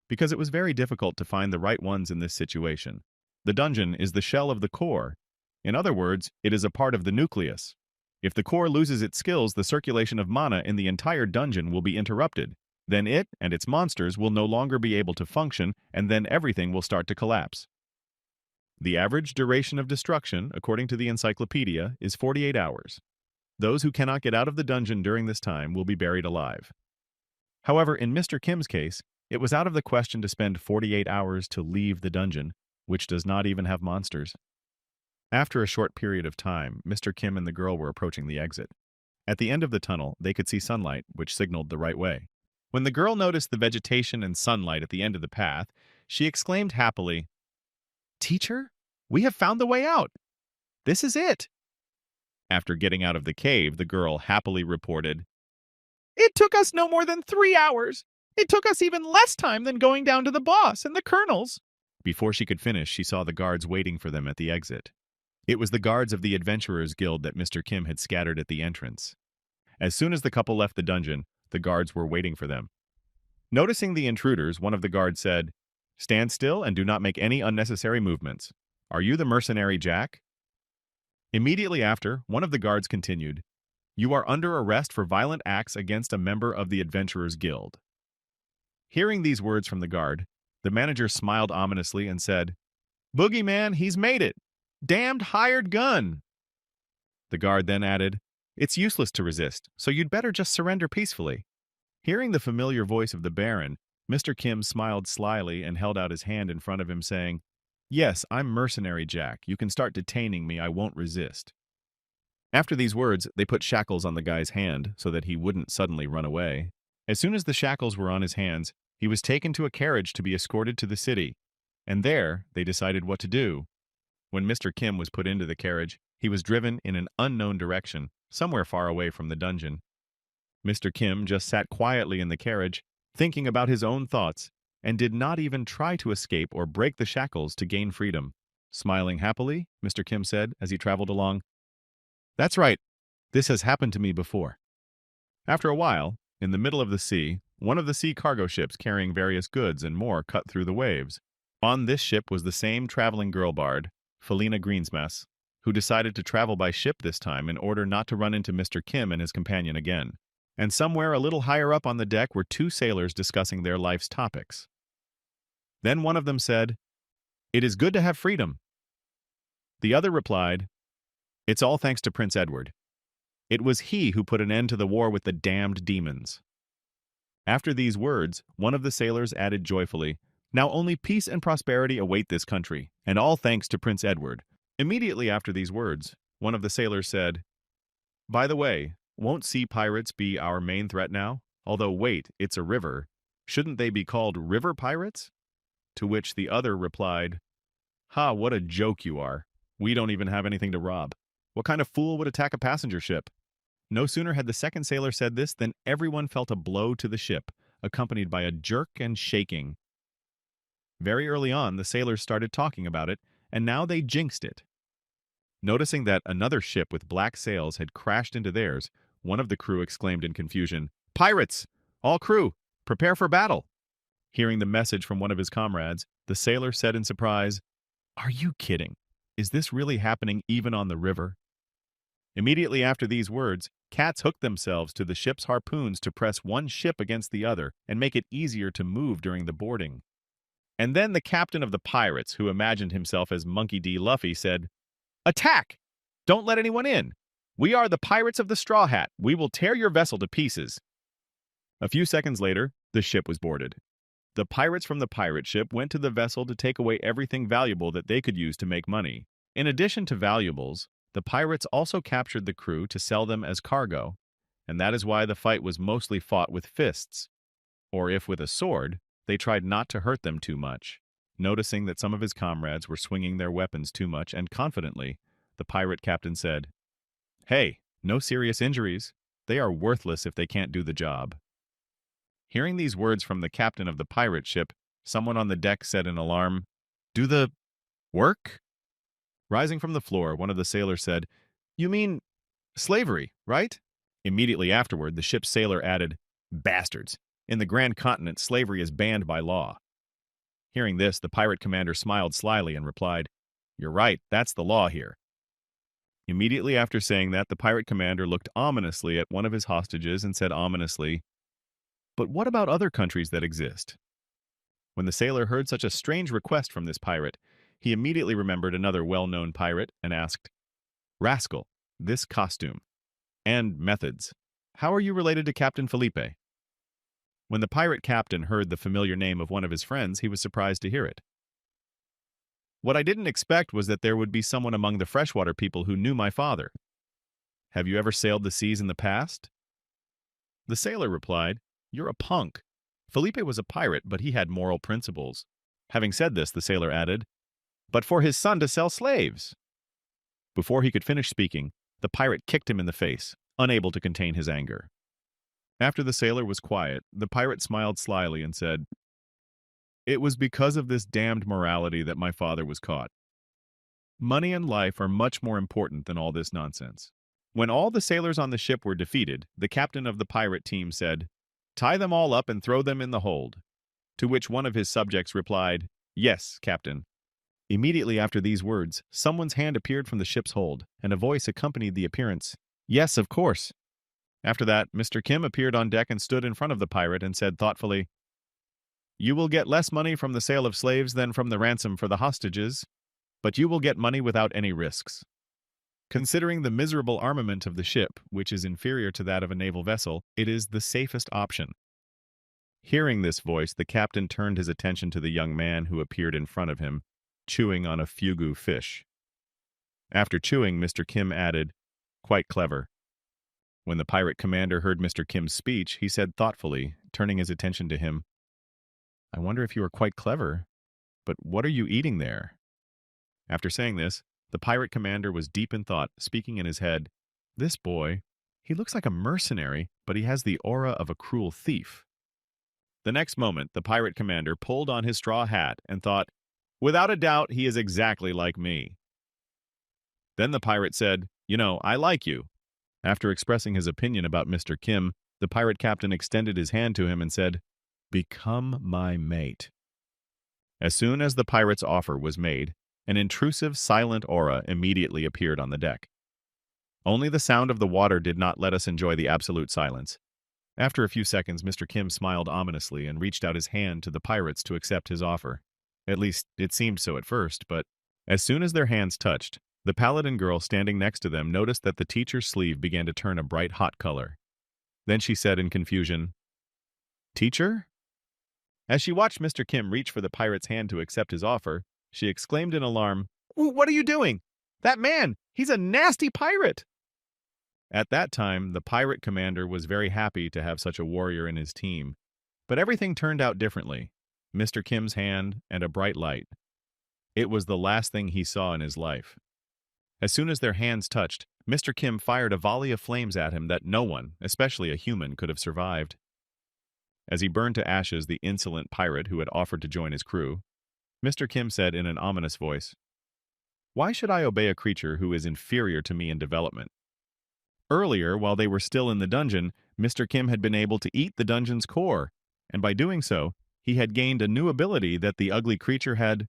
because it was very difficult to find the right ones in this situation. The dungeon is the shell of the core. In other words, it is a part of the nucleus. If the core loses its skills, the circulation of mana in the entire dungeon will be interrupted. Then it and its monsters will no longer be able to function, and then everything will start to collapse. The average duration of destruction, according to the encyclopedia, is 48 hours. Those who cannot get out of the dungeon during this time will be buried alive. However, in Mr. Kim's case, it was out of the question to spend 48 hours to leave the dungeon, which does not even have monsters. After a short period of time, Mr. Kim and the girl were approaching the exit. At the end of the tunnel, they could see sunlight, which signaled the right way. When the girl noticed the vegetation and sunlight at the end of the path, she exclaimed happily, "Teacher, we have found the way out. This is it." After getting out of the cave, the girl happily reported, "It took us no more than 3 hours. It took us even less time than going down to the boss and the colonels." Before she could finish, she saw the guards waiting for them at the exit. It was the guards of the Adventurers Guild that Mr. Kim had scattered at the entrance. As soon as the couple left the dungeon, the guards were waiting for them. Noticing the intruders, one of the guards said, "Stand still and do not make any unnecessary movements. Are you the mercenary Jack?" Immediately after, one of the guards continued, "You are under arrest for violent acts against a member of the Adventurers Guild." Hearing these words from the guard, the manager smiled ominously and said, "Boogeyman, he's made it. Damned hired gun." The guard then added, "It's useless to resist, so you'd better just surrender peacefully." Hearing the familiar voice of the Baron, Mr. Kim smiled slyly and held out his hand in front of him, saying, "Yes, I'm Mercenary Jack. You can start detaining me. I won't resist." After these words, they put shackles on the guy's hand so that he wouldn't suddenly run away. As soon as the shackles were on his hands, he was taken to a carriage to be escorted to the city, and there they decided what to do. When Mr. Kim was put into the carriage, he was driven in an unknown direction, somewhere far away from the dungeon. Mr. Kim just sat quietly in the carriage, thinking about his own thoughts, and did not even try to escape or break the shackles to gain freedom. Smiling happily, Mr. Kim said as he traveled along, "That's right. This has happened to me before." After a while, in the middle of the sea, one of the sea cargo ships carrying various goods and more cut through the waves. On this ship was the same traveling girl bard, Felina Greensmess, who decided to travel by ship this time in order not to run into Mr. Kim and his companion again. And somewhere a little higher up on the deck were two sailors discussing their life's topics. Then one of them said, "It is good to have freedom." The other replied, "It's all thanks to Prince Edward. It was he who put an end to the war with the damned demons." After these words, one of the sailors added joyfully, "Now only peace and prosperity await this country, and all thanks to Prince Edward." Immediately after these words, one of the sailors said, "By the way, won't sea pirates be our main threat now? Although wait, it's a river. Shouldn't they be called river pirates?" To which the other replied, "Ha, what a joke you are. We don't even have anything to rob. What kind of fool would attack a passenger ship?" No sooner had the second sailor said this than everyone felt a blow to the ship, accompanied by a jerk and shaking. Very early on, the sailors started talking about it, and now they jinxed it. Noticing that another ship with black sails had crashed into theirs, one of the crew exclaimed in confusion, "Pirates! All crew, prepare for battle!" Hearing the message from one of his comrades, the sailor said in surprise, "Are you kidding? Is this really happening even on the river?" Immediately after these words, cats hooked themselves to the ship's harpoons to press one ship against the other and make it easier to move during the boarding. And then the captain of the pirates, who imagined himself as Monkey D. Luffy, said, "Attack! Don't let anyone in! We are the pirates of the Straw Hat. We will tear your vessel to pieces." A few seconds later, the ship was boarded. The pirates from the pirate ship went to the vessel to take away everything valuable that they could use to make money. In addition to valuables, the pirates also captured the crew to sell them as cargo, and that is why the fight was mostly fought with fists. Or if with a sword, they tried not to hurt them too much. Noticing that some of his comrades were swinging their weapons too much and confidently, the pirate captain said, "Hey, no serious injuries. They are worthless if they can't do the job." Hearing these words from the captain of the pirate ship, someone on the deck said in alarm, "Do the work?" Rising from the floor, one of the sailors said, "You mean slavery, right?" Immediately afterward, the ship's sailor added, "Bastards! In the Grand Continent, slavery is banned by law." Hearing this, the pirate commander smiled slyly and replied, "You're right, that's the law here." Immediately after saying that, the pirate commander looked ominously at one of his hostages and said ominously, "But what about other countries that exist?" When the sailor heard such a strange request from this pirate, he immediately remembered another well-known pirate and asked, "Rascal, this costume and methods. How are you related to Captain Felipe?" When the pirate captain heard the familiar name of one of his friends, he was surprised to hear it. "What I didn't expect was that there would be someone among the freshwater people who knew my father. Have you ever sailed the seas in the past?" The sailor replied, "You're a punk. Felipe was a pirate, but he had moral principles." Having said this, the sailor added, "But for his son to sell slaves." Before he could finish speaking, the pirate kicked him in the face, unable to contain his anger. After the sailor was quiet, the pirate smiled slyly and said, "It was because of this damned morality that my father was caught. Money and life are much more important than all this nonsense." When all the sailors on the ship were defeated, the captain of the pirate team said, "Tie them all up and throw them in the hold." To which one of his subjects replied, "Yes, captain." Immediately after these words, someone's hand appeared from the ship's hold, and a voice accompanied the appearance, "Yes, of course." After that, Mr. Kim appeared on deck and stood in front of the pirate and said thoughtfully, "You will get less money from the sale of slaves than from the ransom for the hostages, but you will get money without any risks. Considering the miserable armament of the ship, which is inferior to that of a naval vessel, it is the safest option." Hearing this voice, the captain turned his attention to the young man who appeared in front of him, chewing on a fugu fish. After chewing, Mr. Kim added, "Quite clever." When the pirate commander heard Mr. Kim's speech, he said thoughtfully, turning his attention to him, "I wonder if you are quite clever, but what are you eating there?" After saying this, the pirate commander was deep in thought, speaking in his head, "This boy, he looks like a mercenary, but he has the aura of a cruel thief." The next moment, the pirate commander pulled on his straw hat and thought, "Without a doubt, he is exactly like me." Then the pirate said, "You know, I like you." After expressing his opinion about Mr. Kim, the pirate captain extended his hand to him and said, "Become my mate." As soon as the pirate's offer was made, An intrusive, silent aura immediately appeared on the deck. Only the sound of the water did not let us enjoy the absolute silence. After a few seconds, Mr. Kim smiled ominously and reached out his hand to the pirates to accept his offer. At least, it seemed so at first, but as soon as their hands touched, the paladin girl standing next to them noticed that the teacher's sleeve began to turn a bright hot color. Then she said in confusion, "Teacher?" As she watched Mr. Kim reach for the pirate's hand to accept his offer, she exclaimed in alarm, "What are you doing? That man, he's a nasty pirate!" At that time, the pirate commander was very happy to have such a warrior in his team. But everything turned out differently. Mr. Kim's hand and a bright light. It was the last thing he saw in his life. As soon as their hands touched, Mr. Kim fired a volley of flames at him that no one, especially a human, could have survived. As he burned to ashes the insolent pirate who had offered to join his crew, Mr. Kim said in an ominous voice, "Why should I obey a creature who is inferior to me in development?" Earlier, while they were still in the dungeon, Mr. Kim had been able to eat the dungeon's core, and by doing so, he had gained a new ability that the ugly creature had.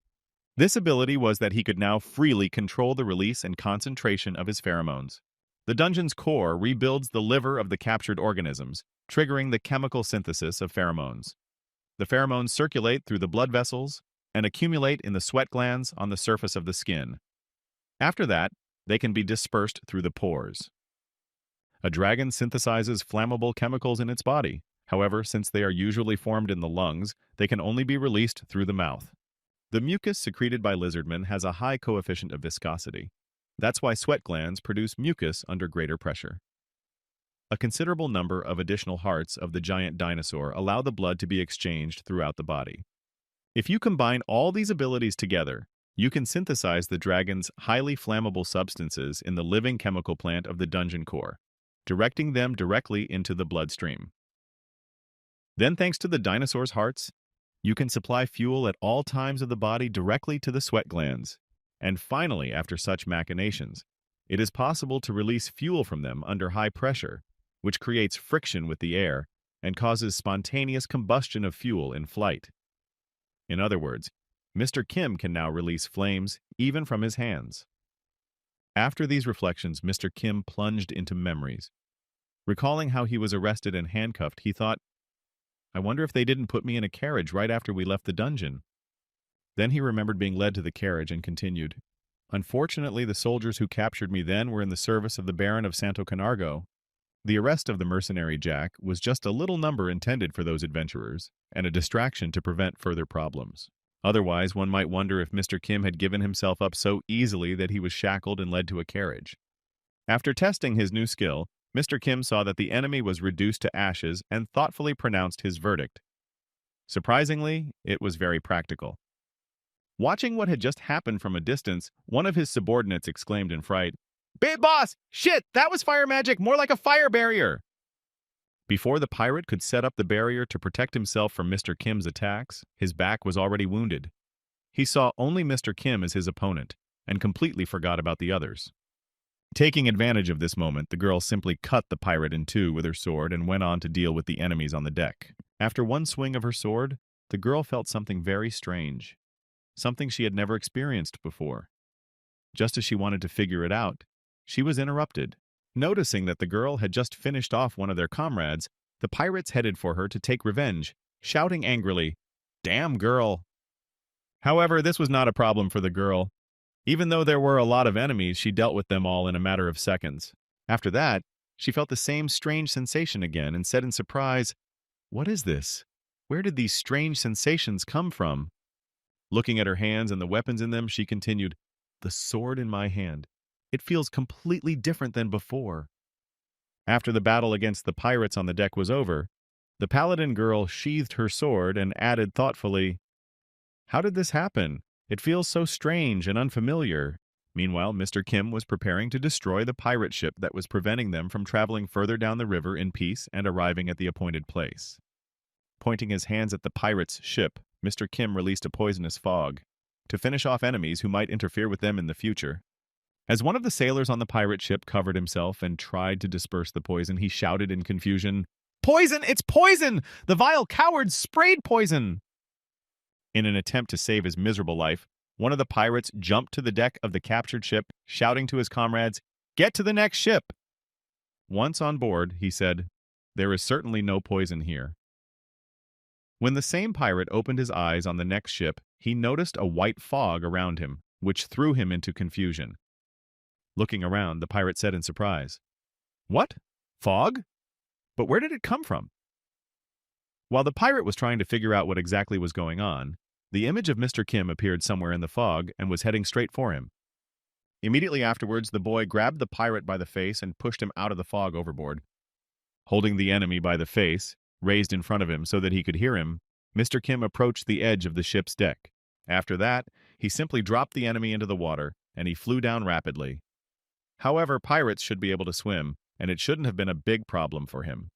This ability was that he could now freely control the release and concentration of his pheromones. The dungeon's core rebuilds the liver of the captured organisms, triggering the chemical synthesis of pheromones. The pheromones circulate through the blood vessels and accumulate in the sweat glands on the surface of the skin. After that, they can be dispersed through the pores. A dragon synthesizes flammable chemicals in its body. However, since they are usually formed in the lungs, they can only be released through the mouth. The mucus secreted by lizardmen has a high coefficient of viscosity. That's why sweat glands produce mucus under greater pressure. A considerable number of additional hearts of the giant dinosaur allow the blood to be exchanged throughout the body. If you combine all these abilities together, you can synthesize the dragon's highly flammable substances in the living chemical plant of the dungeon core, directing them directly into the bloodstream. Then, thanks to the dinosaur's hearts, you can supply fuel at all times of the body directly to the sweat glands. And finally, after such machinations, it is possible to release fuel from them under high pressure, which creates friction with the air and causes spontaneous combustion of fuel in flight. In other words, Mr. Kim can now release flames even from his hands. After these reflections, Mr. Kim plunged into memories. Recalling how he was arrested and handcuffed, he thought, "I wonder if they didn't put me in a carriage right after we left the dungeon." Then he remembered being led to the carriage and continued, "Unfortunately, the soldiers who captured me then were in the service of the Baron of Santo Canargo. The arrest of the mercenary Jack was just a little number intended for those adventurers, and a distraction to prevent further problems. Otherwise, one might wonder if Mr. Kim had given himself up so easily that he was shackled and led to a carriage." After testing his new skill, Mr. Kim saw that the enemy was reduced to ashes and thoughtfully pronounced his verdict. Surprisingly, it was very practical. Watching what had just happened from a distance, one of his subordinates exclaimed in fright, "Big boss! Shit! That was fire magic! More like a fire barrier!" Before the pirate could set up the barrier to protect himself from Mr. Kim's attacks, his back was already wounded. He saw only Mr. Kim as his opponent, and completely forgot about the others. Taking advantage of this moment, the girl simply cut the pirate in two with her sword and went on to deal with the enemies on the deck. After one swing of her sword, the girl felt something very strange, something she had never experienced before. Just as she wanted to figure it out, she was interrupted. Noticing that the girl had just finished off one of their comrades, the pirates headed for her to take revenge, shouting angrily, "Damn girl!" However, this was not a problem for the girl. Even though there were a lot of enemies, she dealt with them all in a matter of seconds. After that, she felt the same strange sensation again and said in surprise, "What is this? Where did these strange sensations come from?" Looking at her hands and the weapons in them, she continued, "The sword in my hand. It feels completely different than before." After the battle against the pirates on the deck was over, the paladin girl sheathed her sword and added thoughtfully, "How did this happen? It feels so strange and unfamiliar." Meanwhile, Mr. Kim was preparing to destroy the pirate ship that was preventing them from traveling further down the river in peace and arriving at the appointed place. Pointing his hands at the pirate's ship, Mr. Kim released a poisonous fog to finish off enemies who might interfere with them in the future. As one of the sailors on the pirate ship covered himself and tried to disperse the poison, he shouted in confusion, "Poison! It's poison! The vile cowards sprayed poison!" In an attempt to save his miserable life, One of the pirates jumped to the deck of the captured ship, shouting to his comrades, "Get to the next ship!" Once on board, he said, "There is certainly no poison here." When the same pirate opened his eyes on the next ship, he noticed a white fog around him, which threw him into confusion. Looking around, the pirate said in surprise, "What? Fog? But where did it come from?" While the pirate was trying to figure out what exactly was going on, the image of Mr. Kim appeared somewhere in the fog and was heading straight for him. Immediately afterwards, the boy grabbed the pirate by the face and pushed him out of the fog overboard. Holding the enemy by the face, raised in front of him so that he could hear him, Mr. Kim approached the edge of the ship's deck. After that, he simply dropped the enemy into the water, and he flew down rapidly. However, pirates should be able to swim, and it shouldn't have been a big problem for him.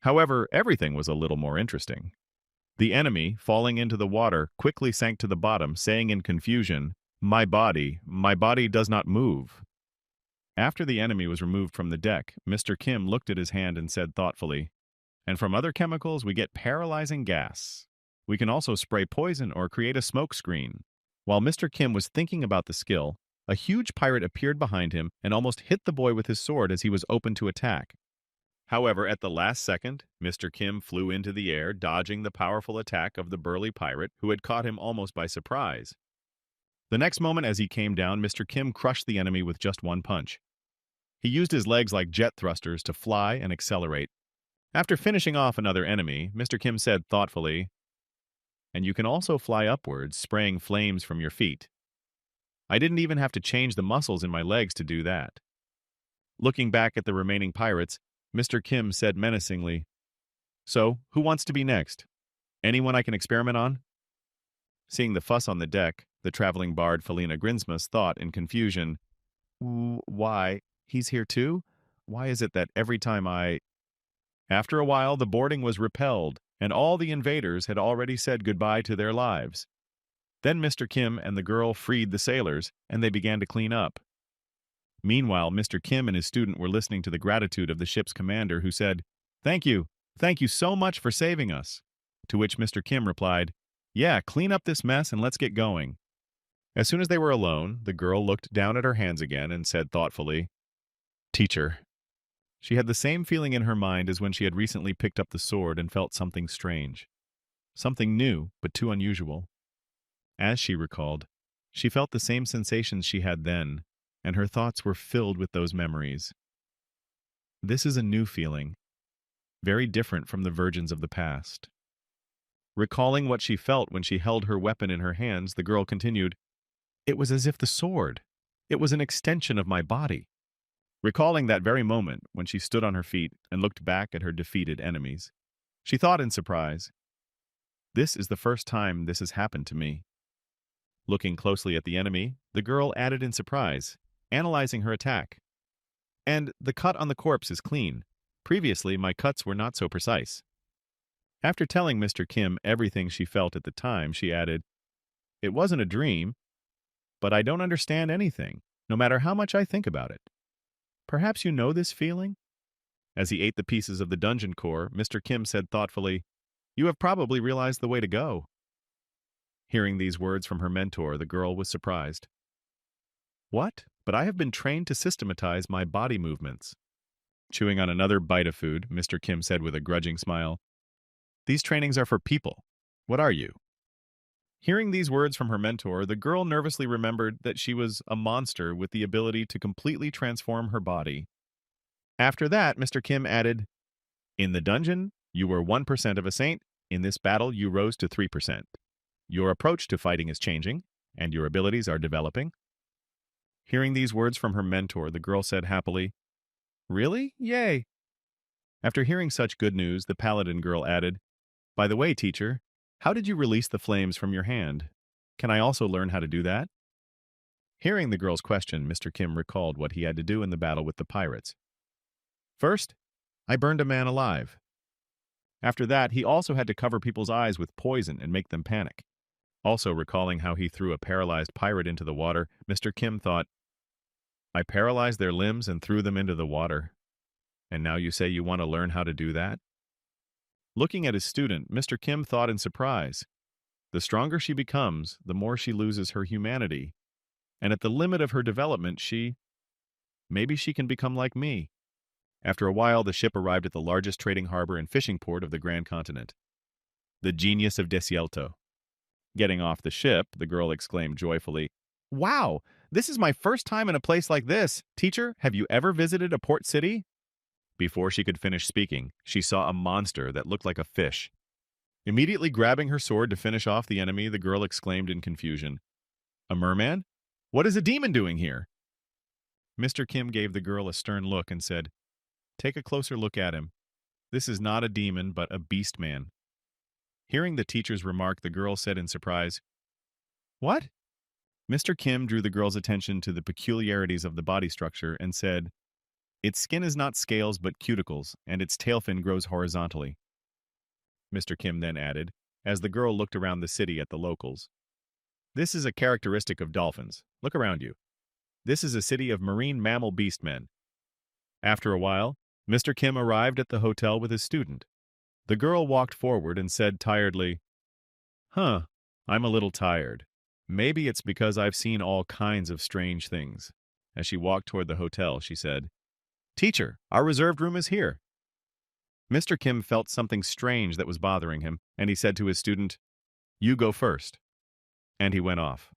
However, everything was a little more interesting. The enemy, falling into the water, quickly sank to the bottom, saying in confusion, my body does not move." After the enemy was removed from the deck, Mr. Kim looked at his hand and said thoughtfully, "And from other chemicals, we get paralyzing gas. We can also spray poison or create a smoke screen." While Mr. Kim was thinking about the skill, a huge pirate appeared behind him and almost hit the boy with his sword as he was open to attack. However, at the last second, Mr. Kim flew into the air, dodging the powerful attack of the burly pirate, who had caught him almost by surprise. The next moment, as he came down, Mr. Kim crushed the enemy with just one punch. He used his legs like jet thrusters to fly and accelerate. After finishing off another enemy, Mr. Kim said thoughtfully, "And you can also fly upwards, spraying flames from your feet. I didn't even have to change the muscles in my legs to do that." Looking back at the remaining pirates, Mr. Kim said menacingly, "So, who wants to be next? Anyone I can experiment on?" Seeing the fuss on the deck, the traveling bard Felina Grinsmus thought in confusion, Why, he's here too? Why is it that every time I—" After a while, the boarding was repelled, and all the invaders had already said goodbye to their lives. Then Mr. Kim and the girl freed the sailors, and they began to clean up. Meanwhile, Mr. Kim and his student were listening to the gratitude of the ship's commander, who said, Thank you so much for saving us." To which Mr. Kim replied, "Yeah, clean up this mess and let's get going." As soon as they were alone, the girl looked down at her hands again and said thoughtfully, "Teacher." She had the same feeling in her mind as when she had recently picked up the sword and felt something strange. Something new, but too unusual. As she recalled, she felt the same sensations she had then, and her thoughts were filled with those memories. This is a new feeling, very different from the virgins of the past. Recalling what she felt when she held her weapon in her hands, the girl continued, "It was as if the sword, it was an extension of my body." Recalling that very moment when she stood on her feet and looked back at her defeated enemies, she thought in surprise, "This is the first time this has happened to me." Looking closely at the enemy, the girl added in surprise, analyzing her attack, "And the cut on the corpse is clean. Previously, my cuts were not so precise." After telling Mr. Kim everything she felt at the time, she added, "It wasn't a dream, but I don't understand anything, no matter how much I think about it. Perhaps you know this feeling?" As he ate the pieces of the dungeon core, Mr. Kim said thoughtfully, "You have probably realized the way to go." Hearing these words from her mentor, the girl was surprised. "What? But I have been trained to systematize my body movements." Chewing on another bite of food, Mr. Kim said with a grudging smile, "These trainings are for people. What are you?" Hearing these words from her mentor, the girl nervously remembered that she was a monster with the ability to completely transform her body. After that, Mr. Kim added, "In the dungeon, you were 1% of a saint. In this battle, you rose to 3%. Your approach to fighting is changing, and your abilities are developing." Hearing these words from her mentor, the girl said happily, "Really? Yay!" After hearing such good news, the paladin girl added, "By the way, teacher, how did you release the flames from your hand? Can I also learn how to do that?" Hearing the girl's question, Mr. Kim recalled what he had to do in the battle with the pirates. "First, I burned a man alive. After that, he also had to cover people's eyes with poison and make them panic." Also recalling how he threw a paralyzed pirate into the water, Mr. Kim thought, "I paralyzed their limbs and threw them into the water. And now you say you want to learn how to do that?" Looking at his student, Mr. Kim thought in surprise. The stronger she becomes, the more she loses her humanity. And at the limit of her development, maybe she can become like me. After a while, the ship arrived at the largest trading harbor and fishing port of the Grand Continent, the Genius of Desielto. Getting off the ship, the girl exclaimed joyfully, "Wow, this is my first time in a place like this. Teacher, have you ever visited a port city?" Before she could finish speaking, she saw a monster that looked like a fish. Immediately grabbing her sword to finish off the enemy, the girl exclaimed in confusion, "A merman? What is a demon doing here?" Mr. Kim gave the girl a stern look and said, "Take a closer look at him. This is not a demon, but a beast man." Hearing the teacher's remark, the girl said in surprise, "What?" Mr. Kim drew the girl's attention to the peculiarities of the body structure and said, "Its skin is not scales but cuticles, and its tail fin grows horizontally." Mr. Kim then added, as the girl looked around the city at the locals, "This is a characteristic of dolphins. Look around you. This is a city of marine mammal beast men." After a while, Mr. Kim arrived at the hotel with his student. The girl walked forward and said tiredly, I'm a little tired. Maybe it's because I've seen all kinds of strange things." As she walked toward the hotel, she said, "Teacher, our reserved room is here." Mr. Kim felt something strange that was bothering him, and he said to his student, "You go first." And he went off.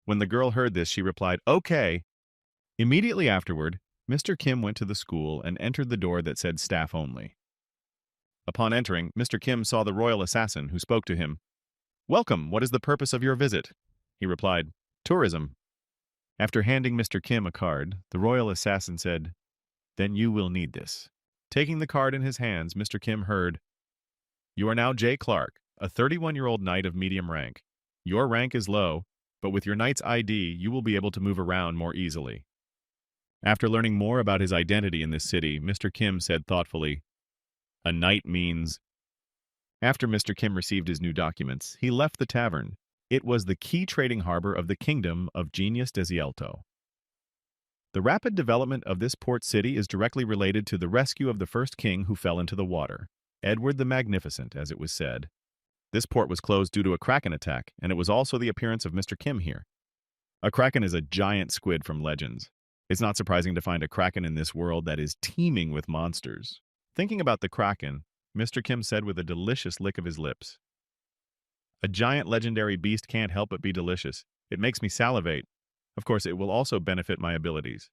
When the girl heard this, she replied, "Okay." Immediately afterward, Mr. Kim went to the school and entered the door that said staff only. Upon entering, Mr. Kim saw the royal assassin, who spoke to him. "Welcome, what is the purpose of your visit?" He replied, "Tourism." After handing Mr. Kim a card, the royal assassin said, "Then you will need this." Taking the card in his hands, Mr. Kim heard, "You are now J. Clark, a 31-year-old knight of medium rank. Your rank is low, but with your knight's ID, you will be able to move around more easily." After learning more about his identity in this city, Mr. Kim said thoughtfully, "A knight means—" After Mr. Kim received his new documents, he left the tavern. It was the key trading harbor of the kingdom of Genius Desielto. The rapid development of this port city is directly related to the rescue of the first king who fell into the water, Edward the Magnificent, as it was said. This port was closed due to a kraken attack, and it was also the appearance of Mr. Kim here. A kraken is a giant squid from legends. It's not surprising to find a kraken in this world that is teeming with monsters. Thinking about the kraken, Mr. Kim said with a delicious lick of his lips, "A giant legendary beast can't help but be delicious. It makes me salivate. Of course, it will also benefit my abilities."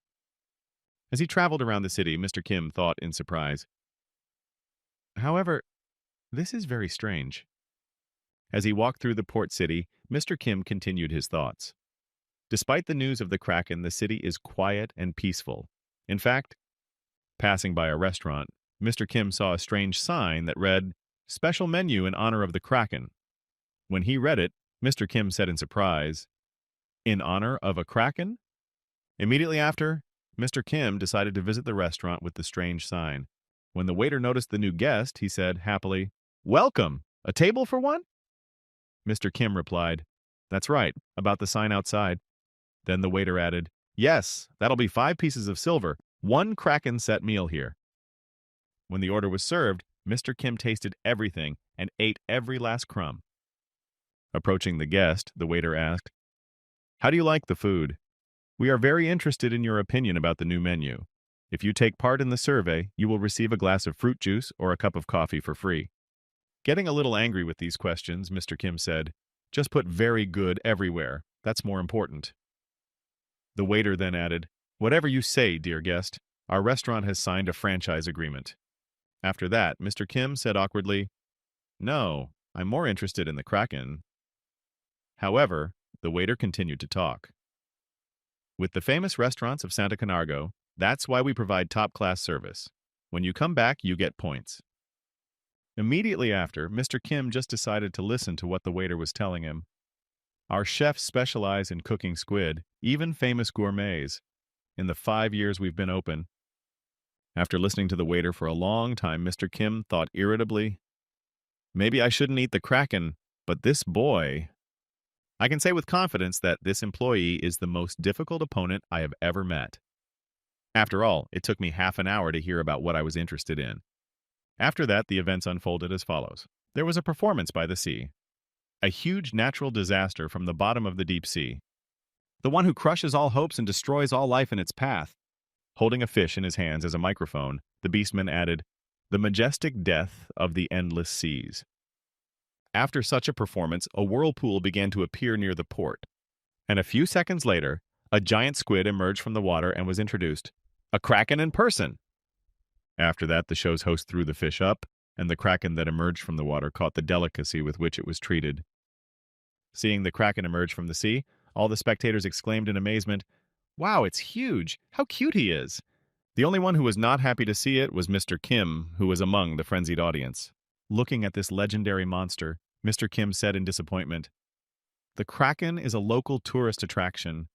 As he traveled around the city, Mr. Kim thought in surprise, "However, this is very strange." As he walked through the port city, Mr. Kim continued his thoughts. Despite the news of the kraken, the city is quiet and peaceful. In fact, passing by a restaurant, Mr. Kim saw a strange sign that read, "Special menu in honor of the kraken." When he read it, Mr. Kim said in surprise, "In honor of a kraken?" Immediately after, Mr. Kim decided to visit the restaurant with the strange sign. When the waiter noticed the new guest, he said happily, "Welcome! A table for one?" Mr. Kim replied, "That's right, about the sign outside." Then the waiter added, "Yes, that'll be 5 pieces of silver, 1 kraken set meal here." When the order was served, Mr. Kim tasted everything and ate every last crumb. Approaching the guest, the waiter asked, "How do you like the food? We are very interested in your opinion about the new menu. If you take part in the survey, you will receive a glass of fruit juice or a cup of coffee for free." Getting a little angry with these questions, Mr. Kim said, "Just put very good everywhere. That's more important." The waiter then added, "Whatever you say, dear guest, our restaurant has signed a franchise agreement." After that, Mr. Kim said awkwardly, "No, I'm more interested in the kraken." However, the waiter continued to talk. "With the famous restaurants of Santa Camargo, that's why we provide top-class service. When you come back, you get points." Immediately after, Mr. Kim just decided to listen to what the waiter was telling him. "Our chefs specialize in cooking squid, even famous gourmets, in the 5 years we've been open." After listening to the waiter for a long time, Mr. Kim thought irritably, "Maybe I shouldn't eat the kraken, but this boy—" I can say with confidence that this employee is the most difficult opponent I have ever met. After all, it took me half an hour to hear about what I was interested in. After that, the events unfolded as follows. There was a performance by the sea. A huge natural disaster from the bottom of the deep sea. The one who crushes all hopes and destroys all life in its path. Holding a fish in his hands as a microphone, the beastman added, "The majestic death of the endless seas." After such a performance, a whirlpool began to appear near the port, and a few seconds later, a giant squid emerged from the water and was introduced. A kraken in person! After that, the show's host threw the fish up, and the kraken that emerged from the water caught the delicacy with which it was treated. Seeing the kraken emerge from the sea, all the spectators exclaimed in amazement, "Wow, it's huge! How cute he is!" The only one who was not happy to see it was Mr. Kim, who was among the frenzied audience. Looking at this legendary monster, Mr. Kim said in disappointment, "The kraken is a local tourist attraction.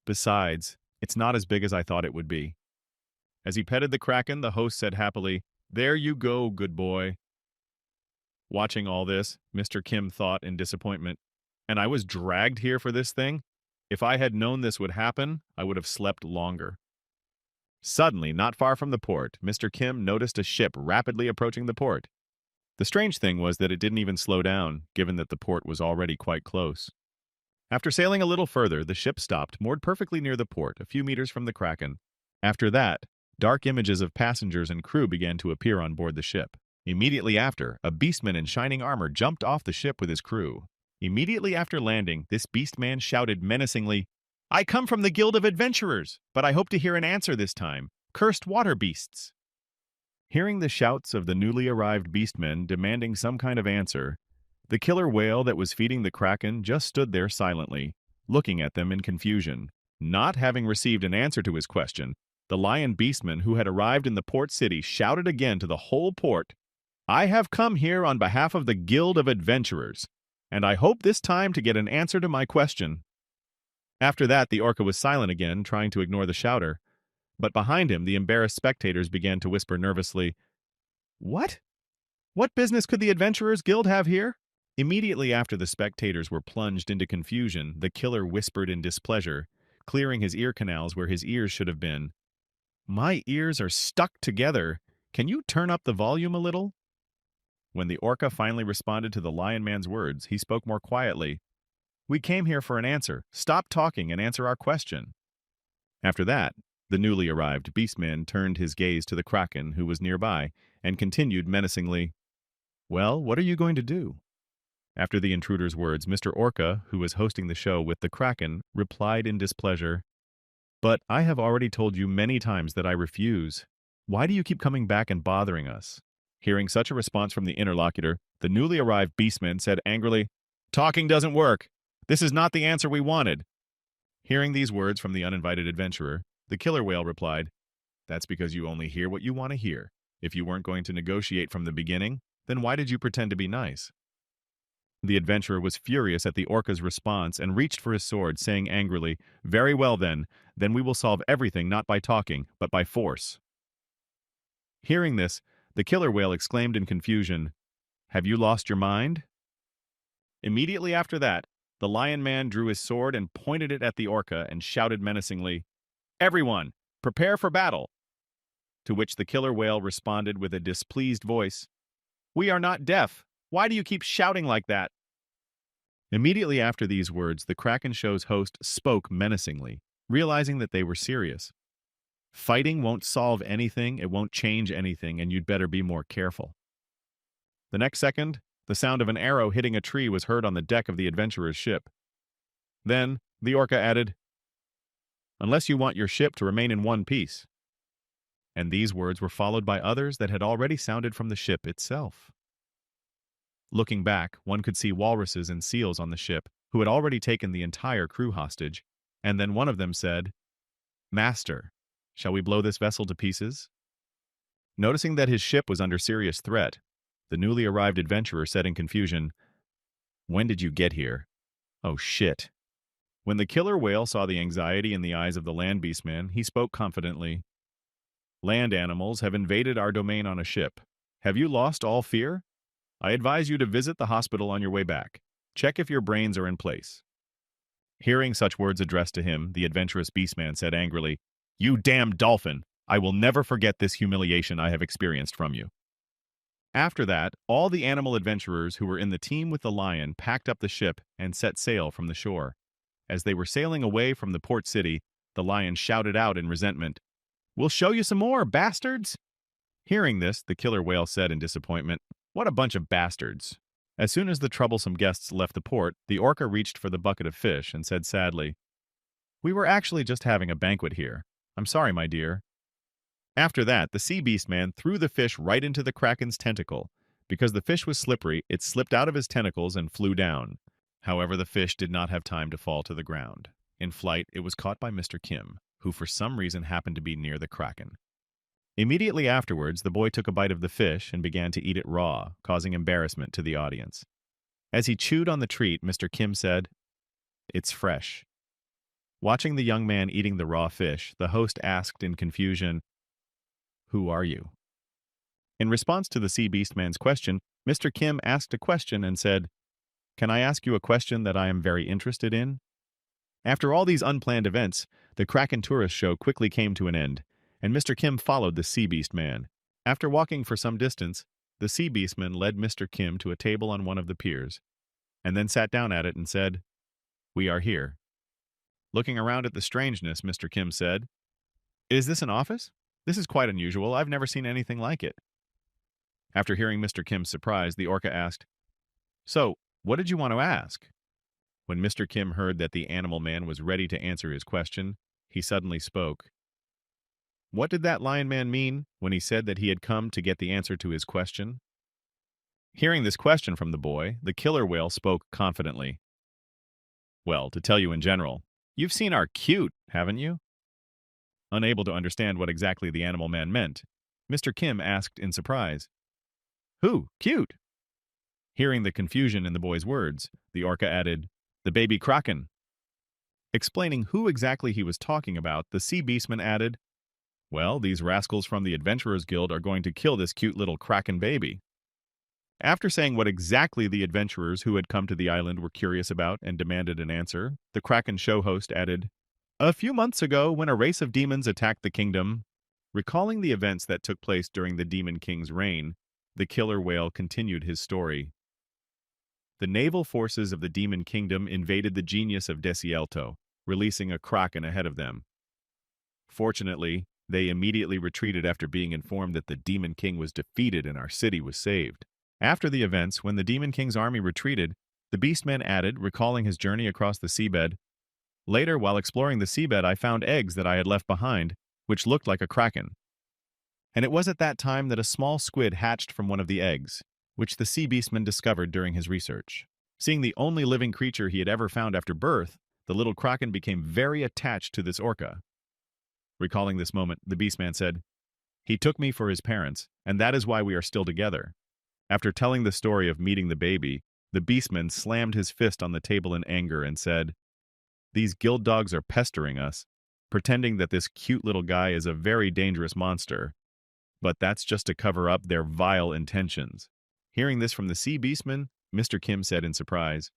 Besides, it's not as big as I thought it would be." As he petted the kraken, the host said happily, "There you go, good boy." Watching all this, Mr. Kim thought in disappointment, "And I was dragged here for this thing? If I had known this would happen, I would have slept longer." Suddenly, not far from the port, Mr. Kim noticed a ship rapidly approaching the port. The strange thing was that it didn't even slow down, given that the port was already quite close. After sailing a little further, the ship stopped, moored perfectly near the port, a few meters from the kraken. After that, dark images of passengers and crew began to appear on board the ship. Immediately after, a beastman in shining armor jumped off the ship with his crew. Immediately after landing, this beastman shouted menacingly, "I come from the Guild of Adventurers, but I hope to hear an answer this time. Cursed water beasts." Hearing the shouts of the newly arrived beastmen demanding some kind of answer, the killer whale that was feeding the kraken just stood there silently, looking at them in confusion. Not having received an answer to his question, the lion beastman who had arrived in the port city shouted again to the whole port, "I have come here on behalf of the Guild of Adventurers, and I hope this time to get an answer to my question." After that, the orca was silent again, trying to ignore the shouter. But behind him, the embarrassed spectators began to whisper nervously, "What? What business could the Adventurers Guild have here?" Immediately after the spectators were plunged into confusion, the killer whispered in displeasure, clearing his ear canals where his ears should have been, "My ears are stuck together. Can you turn up the volume a little?" When the orca finally responded to the lion man's words, he spoke more quietly, "We came here for an answer. Stop talking and answer our question." After that, the newly arrived beastman turned his gaze to the kraken, who was nearby, and continued menacingly, "Well, what are you going to do?" After the intruder's words, Mr. Orca, who was hosting the show with the kraken, replied in displeasure, "But I have already told you many times that I refuse. Why do you keep coming back and bothering us?" Hearing such a response from the interlocutor, the newly arrived beastman said angrily, "Talking doesn't work. This is not the answer we wanted." Hearing these words from the uninvited adventurer, the killer whale replied, "That's because you only hear what you want to hear. If you weren't going to negotiate from the beginning, then why did you pretend to be nice?" The adventurer was furious at the orca's response and reached for his sword, saying angrily, "Very well then we will solve everything not by talking, but by force." Hearing this, the killer whale exclaimed in confusion, "Have you lost your mind?" Immediately after that, the lion man drew his sword and pointed it at the orca and shouted menacingly, "Everyone, prepare for battle!" To which the killer whale responded with a displeased voice, "We are not deaf. Why do you keep shouting like that?" Immediately after these words, the Kraken Show's host spoke menacingly, realizing that they were serious. "Fighting won't solve anything, it won't change anything, and you'd better be more careful." The next second, the sound of an arrow hitting a tree was heard on the deck of the adventurer's ship. Then, the orca added, "Unless you want your ship to remain in one piece." And these words were followed by others that had already sounded from the ship itself. Looking back, one could see walruses and seals on the ship, who had already taken the entire crew hostage, and then one of them said, "Master, shall we blow this vessel to pieces?" Noticing that his ship was under serious threat, the newly arrived adventurer said in confusion, "When did you get here? Oh shit." When the killer whale saw the anxiety in the eyes of the land beastman, he spoke confidently, "Land animals have invaded our domain on a ship. Have you lost all fear? I advise you to visit the hospital on your way back. Check if your brains are in place." Hearing such words addressed to him, the adventurous beastman said angrily, "You damned dolphin! I will never forget this humiliation I have experienced from you." After that, all the animal adventurers who were in the team with the lion packed up the ship and set sail from the shore. As they were sailing away from the port city, the lion shouted out in resentment, "We'll show you some more, bastards!" Hearing this, the killer whale said in disappointment, "What a bunch of bastards." As soon as the troublesome guests left the port, the orca reached for the bucket of fish and said sadly, "We were actually just having a banquet here. I'm sorry, my dear." After that, the sea beast man threw the fish right into the kraken's tentacle. Because the fish was slippery, it slipped out of his tentacles and flew down. However, the fish did not have time to fall to the ground. In flight, it was caught by Mr. Kim, who for some reason happened to be near the kraken. Immediately afterwards, the boy took a bite of the fish and began to eat it raw, causing embarrassment to the audience. As he chewed on the treat, Mr. Kim said, "It's fresh." Watching the young man eating the raw fish, the host asked in confusion, "Who are you?" In response to the sea beast man's question, Mr. Kim asked a question and said, "Can I ask you a question that I am very interested in?" After all these unplanned events, the Kraken tourist show quickly came to an end, and Mr. Kim followed the sea beast man. After walking for some distance, the sea beastman led Mr. Kim to a table on one of the piers, and then sat down at it and said, "We are here." Looking around at the strangeness, Mr. Kim said, "Is this an office? This is quite unusual. I've never seen anything like it." After hearing Mr. Kim's surprise, the orca asked, "So, what did you want to ask?" When Mr. Kim heard that the animal man was ready to answer his question, he suddenly spoke. What did that lion man mean when he said that he had come to get the answer to his question? Hearing this question from the boy, the killer whale spoke confidently. "Well, to tell you in general, you've seen our cute, haven't you?" Unable to understand what exactly the animal man meant, Mr. Kim asked in surprise, "Who, cute?" Hearing the confusion in the boy's words, the orca added, "The baby kraken." Explaining who exactly he was talking about, the sea beastman added, "Well, these rascals from the Adventurers Guild are going to kill this cute little kraken baby." After saying what exactly the adventurers who had come to the island were curious about and demanded an answer, the kraken show host added, "A few months ago, when a race of demons attacked the kingdom." Recalling the events that took place during the Demon King's reign, the killer whale continued his story. The naval forces of the Demon Kingdom invaded the genius of Desielto, releasing a kraken ahead of them. Fortunately, they immediately retreated after being informed that the Demon King was defeated and our city was saved. After the events, when the Demon King's army retreated, the Beastman added, recalling his journey across the seabed, "Later, while exploring the seabed, I found eggs that I had left behind, which looked like a kraken. And it was at that time that a small squid hatched from one of the eggs, which the sea beastman discovered during his research. Seeing the only living creature he had ever found after birth, the little kraken became very attached to this orca." Recalling this moment, the beastman said, "He took me for his parents, and that is why we are still together." After telling the story of meeting the baby, the beastman slammed his fist on the table in anger and said, "These guild dogs are pestering us, pretending that this cute little guy is a very dangerous monster. But that's just to cover up their vile intentions." Hearing this from the sea beastman, Mr. Kim said in surprise,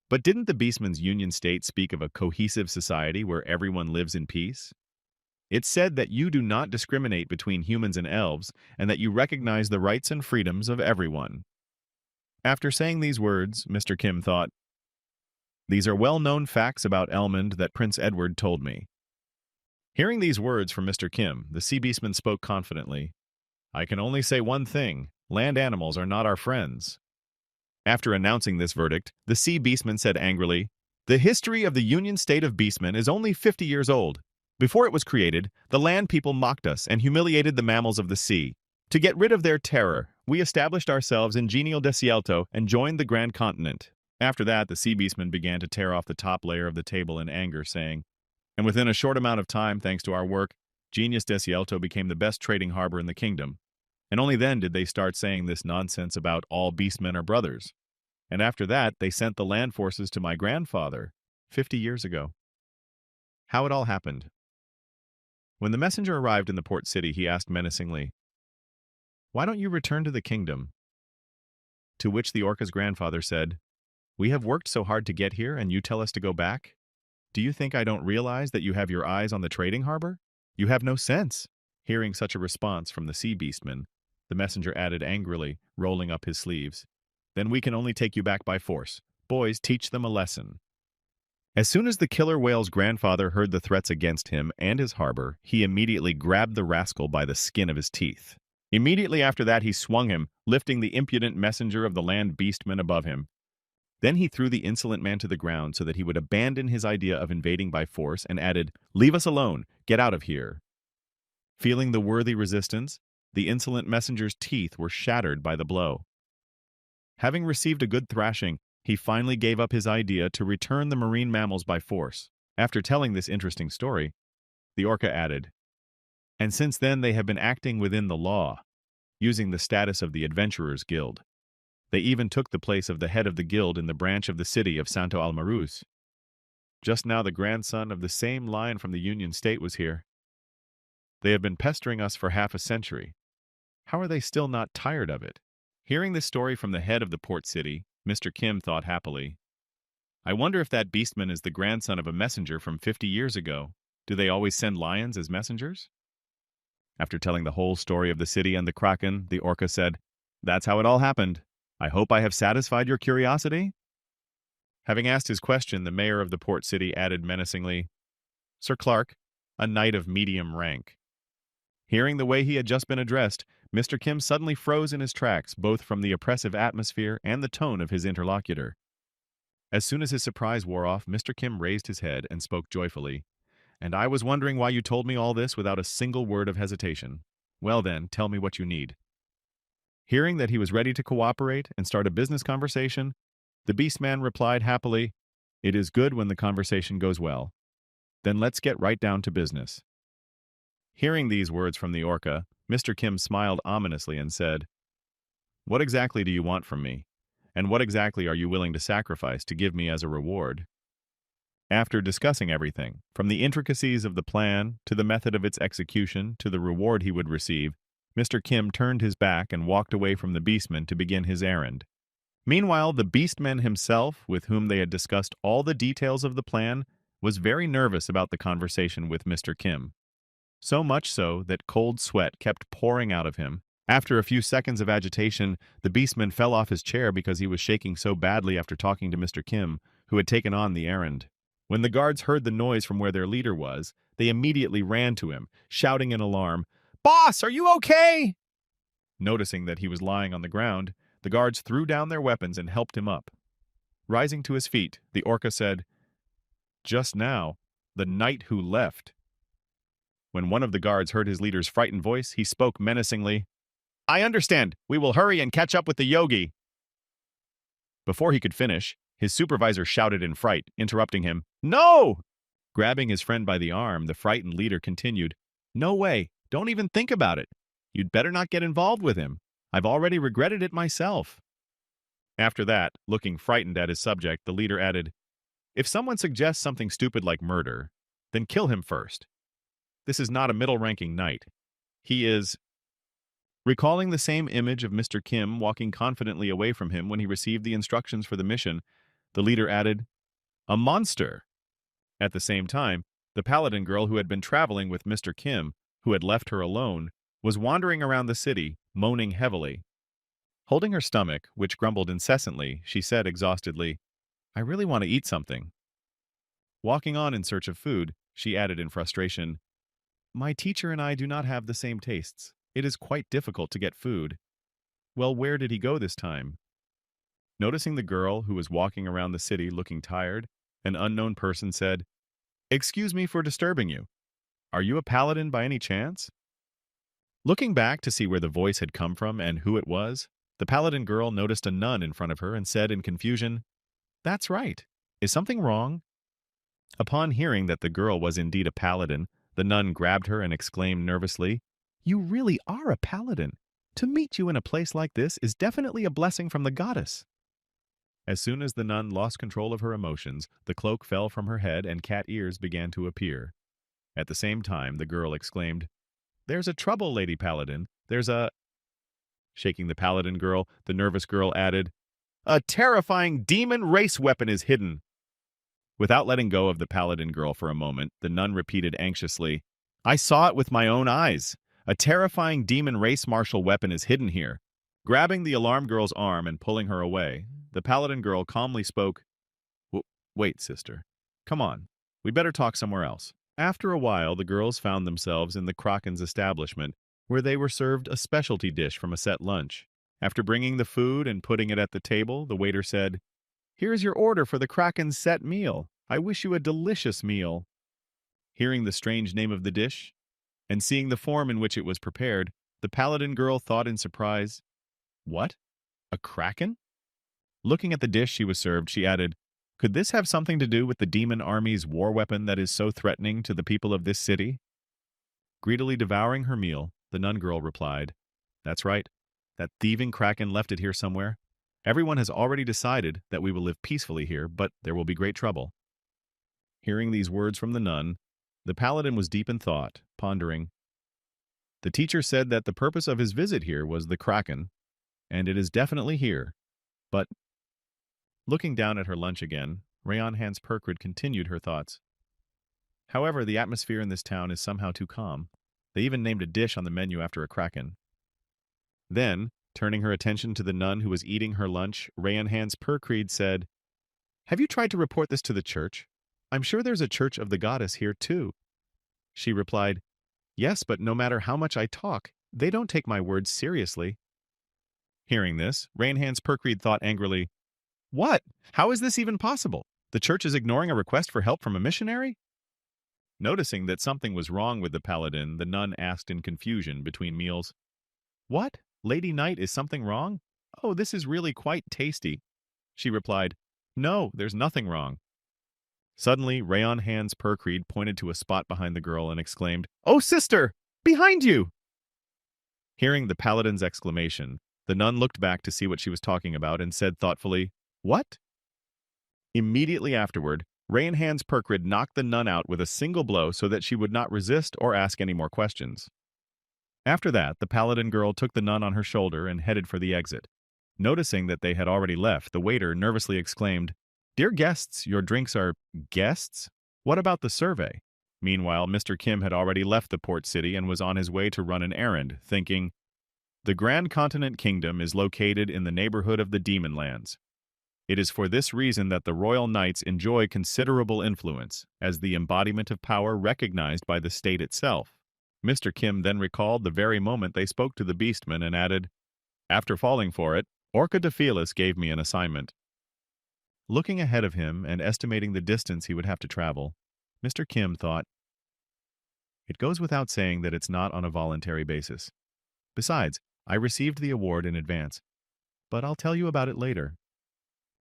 "But didn't the beastman's union state speak of a cohesive society where everyone lives in peace? It said that you do not discriminate between humans and elves, and that you recognize the rights and freedoms of everyone." After saying these words, Mr. Kim thought, "These are well-known facts about Elmond that Prince Edward told me." Hearing these words from Mr. Kim, the sea beastman spoke confidently, "I can only say one thing. Land animals are not our friends." After announcing this verdict, the sea beastman said angrily, "The history of the Union State of Beastmen is only 50 years old. Before it was created, the land people mocked us and humiliated the mammals of the sea. To get rid of their terror, we established ourselves in genial Desielto and joined the Grand Continent." After that, the sea beastman began to tear off the top layer of the table in anger, saying, "And within a short amount of time, thanks to our work, Genius Desielto became the best trading harbor in the kingdom. And only then did they start saying this nonsense about all beastmen are brothers. And after that, they sent the land forces to my grandfather 50 years ago." How it all happened. When the messenger arrived in the port city, he asked menacingly, "Why don't you return to the kingdom?" To which the orca's grandfather said, "We have worked so hard to get here, and you tell us to go back? Do you think I don't realize that you have your eyes on the trading harbor? You have no sense." Hearing such a response from the sea beastman, the messenger added angrily, rolling up his sleeves. "Then we can only take you back by force. Boys, teach them a lesson." As soon as the killer whale's grandfather heard the threats against him and his harbor, he immediately grabbed the rascal by the skin of his teeth. Immediately after that, he swung him, lifting the impudent messenger of the land beastman above him. Then he threw the insolent man to the ground so that he would abandon his idea of invading by force and added, "Leave us alone. Get out of here." Feeling the worthy resistance, the insolent messenger's teeth were shattered by the blow. Having received a good thrashing, he finally gave up his idea to return the marine mammals by force. After telling this interesting story, the orca added, "And since then they have been acting within the law, using the status of the Adventurers Guild. They even took the place of the head of the guild in the branch of the city of Santo Almaruz. Just now the grandson of the same line from the Union State was here. They have been pestering us for half a century. How are they still not tired of it?" Hearing this story from the head of the port city, Mr. Kim thought happily, "I wonder if that beastman is the grandson of a messenger from 50 years ago. Do they always send lions as messengers?" After telling the whole story of the city and the kraken, the orca said, "That's how it all happened. I hope I have satisfied your curiosity?" Having asked his question, the mayor of the port city added menacingly, "Sir Clark, a knight of medium rank." Hearing the way he had just been addressed, Mr. Kim suddenly froze in his tracks, both from the oppressive atmosphere and the tone of his interlocutor. As soon as his surprise wore off, Mr. Kim raised his head and spoke joyfully. "And I was wondering why you told me all this without a single word of hesitation. Well then, tell me what you need." Hearing that he was ready to cooperate and start a business conversation, the beastman replied happily, "It is good when the conversation goes well. Then let's get right down to business." Hearing these words from the orca, Mr. Kim smiled ominously and said, "What exactly do you want from me? And what exactly are you willing to sacrifice to give me as a reward?" After discussing everything, from the intricacies of the plan, to the method of its execution, to the reward he would receive, Mr. Kim turned his back and walked away from the beastman to begin his errand. Meanwhile, the beastman himself, with whom they had discussed all the details of the plan, was very nervous about the conversation with Mr. Kim. So much so that cold sweat kept pouring out of him. After a few seconds of agitation, the beastman fell off his chair because he was shaking so badly after talking to Mr. Kim, who had taken on the errand. When the guards heard the noise from where their leader was, they immediately ran to him, shouting in alarm, "Boss, are you okay?" Noticing that he was lying on the ground, the guards threw down their weapons and helped him up. Rising to his feet, the orca said, "Just now, the knight who left." When one of the guards heard his leader's frightened voice, he spoke menacingly, "I understand. We will hurry and catch up with the yogi." Before he could finish, his supervisor shouted in fright, interrupting him, "No!" Grabbing his friend by the arm, the frightened leader continued, "No way. Don't even think about it. You'd better not get involved with him. I've already regretted it myself." After that, looking frightened at his subject, the leader added, "If someone suggests something stupid like murder, then kill him first. This is not a middle-ranking knight. He is—" Recalling the same image of Mr. Kim walking confidently away from him when he received the instructions for the mission, the leader added, "A monster." At the same time, the paladin girl who had been traveling with Mr. Kim, who had left her alone, was wandering around the city, moaning heavily. Holding her stomach, which grumbled incessantly, she said exhaustedly, "I really want to eat something." Walking on in search of food, she added in frustration, "My teacher and I do not have the same tastes. It is quite difficult to get food." "Well, where did he go this time?" Noticing the girl who was walking around the city looking tired, an unknown person said, "Excuse me for disturbing you. Are you a paladin by any chance?" Looking back to see where the voice had come from and who it was, the paladin girl noticed a nun in front of her and said in confusion, "That's right. Is something wrong?" Upon hearing that the girl was indeed a paladin, the nun grabbed her and exclaimed nervously, "You really are a paladin. To meet you in a place like this is definitely a blessing from the goddess." As soon as the nun lost control of her emotions, the cloak fell from her head and cat ears began to appear. At the same time, the girl exclaimed, "There's a trouble, Lady Paladin. There's a—" Shaking the paladin girl, the nervous girl added, "A terrifying demon race weapon is hidden." Without letting go of the paladin girl for a moment, the nun repeated anxiously, "I saw it with my own eyes. A terrifying demon race martial weapon is hidden here. Grabbing the alarm girl's arm and pulling her away, the paladin girl calmly spoke, Wait, sister. Come on. We better talk somewhere else." After a while, the girls found themselves in the Kraken's establishment, where they were served a specialty dish from a set lunch. After bringing the food and putting it at the table, the waiter said, "Here's your order for the Kraken's set meal. I wish you a delicious meal." Hearing the strange name of the dish, and seeing the form in which it was prepared, the paladin girl thought in surprise, "What? A kraken?" Looking at the dish she was served, she added, "Could this have something to do with the demon army's war weapon that is so threatening to the people of this city?" Greedily devouring her meal, the nun girl replied, "That's right. That thieving kraken left it here somewhere. Everyone has already decided that we will live peacefully here, but there will be great trouble." Hearing these words from the nun, the paladin was deep in thought, pondering. The teacher said that the purpose of his visit here was the kraken, and it is definitely here. But, looking down at her lunch again, Rayon Hans Perkrid continued her thoughts. However, the atmosphere in this town is somehow too calm. They even named a dish on the menu after a kraken. Then, turning her attention to the nun who was eating her lunch, Rayon Hans Perkrid said, "Have you tried to report this to the church? I'm sure there's a church of the goddess here too." She replied, "Yes, but no matter how much I talk, they don't take my words seriously." Hearing this, Rayon Hans Perkrid thought angrily, "What? How is this even possible? The church is ignoring a request for help from a missionary?" Noticing that something was wrong with the paladin, the nun asked in confusion between meals, "What? Lady Knight, is something wrong? Oh, this is really quite tasty." She replied, "No, there's nothing wrong." Suddenly, Rayon Hans Perkrid pointed to a spot behind the girl and exclaimed, "Oh, sister! Behind you!" Hearing the paladin's exclamation, the nun looked back to see what she was talking about and said thoughtfully, "What?" Immediately afterward, Rayon Hans Perkrid knocked the nun out with a single blow so that she would not resist or ask any more questions. After that, the paladin girl took the nun on her shoulder and headed for the exit. Noticing that they had already left, the waiter nervously exclaimed, "Dear guests, your drinks are guests? What about the survey?" Meanwhile, Mr. Kim had already left the port city and was on his way to run an errand, thinking, "The Grand Continent Kingdom is located in the neighborhood of the Demon Lands. It is for this reason that the royal knights enjoy considerable influence, as the embodiment of power recognized by the state itself." Mr. Kim then recalled the very moment they spoke to the beastman and added, "After falling for it, Orca de Felis gave me an assignment." Looking ahead of him and estimating the distance he would have to travel, Mr. Kim thought, "It goes without saying that it's not on a voluntary basis. Besides, I received the award in advance, but I'll tell you about it later."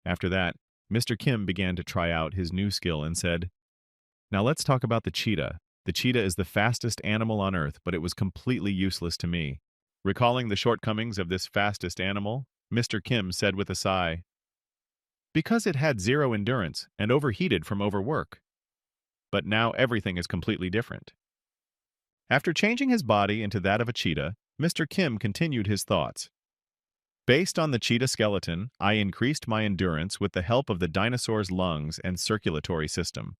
After that, Mr. Kim began to try out his new skill and said, "Now let's talk about the cheetah. The cheetah is the fastest animal on Earth, but it was completely useless to me." Recalling the shortcomings of this fastest animal, Mr. Kim said with a sigh, "Because it had zero endurance and overheated from overwork. But now everything is completely different." After changing his body into that of a cheetah, Mr. Kim continued his thoughts. "Based on the cheetah skeleton, I increased my endurance with the help of the dinosaur's lungs and circulatory system.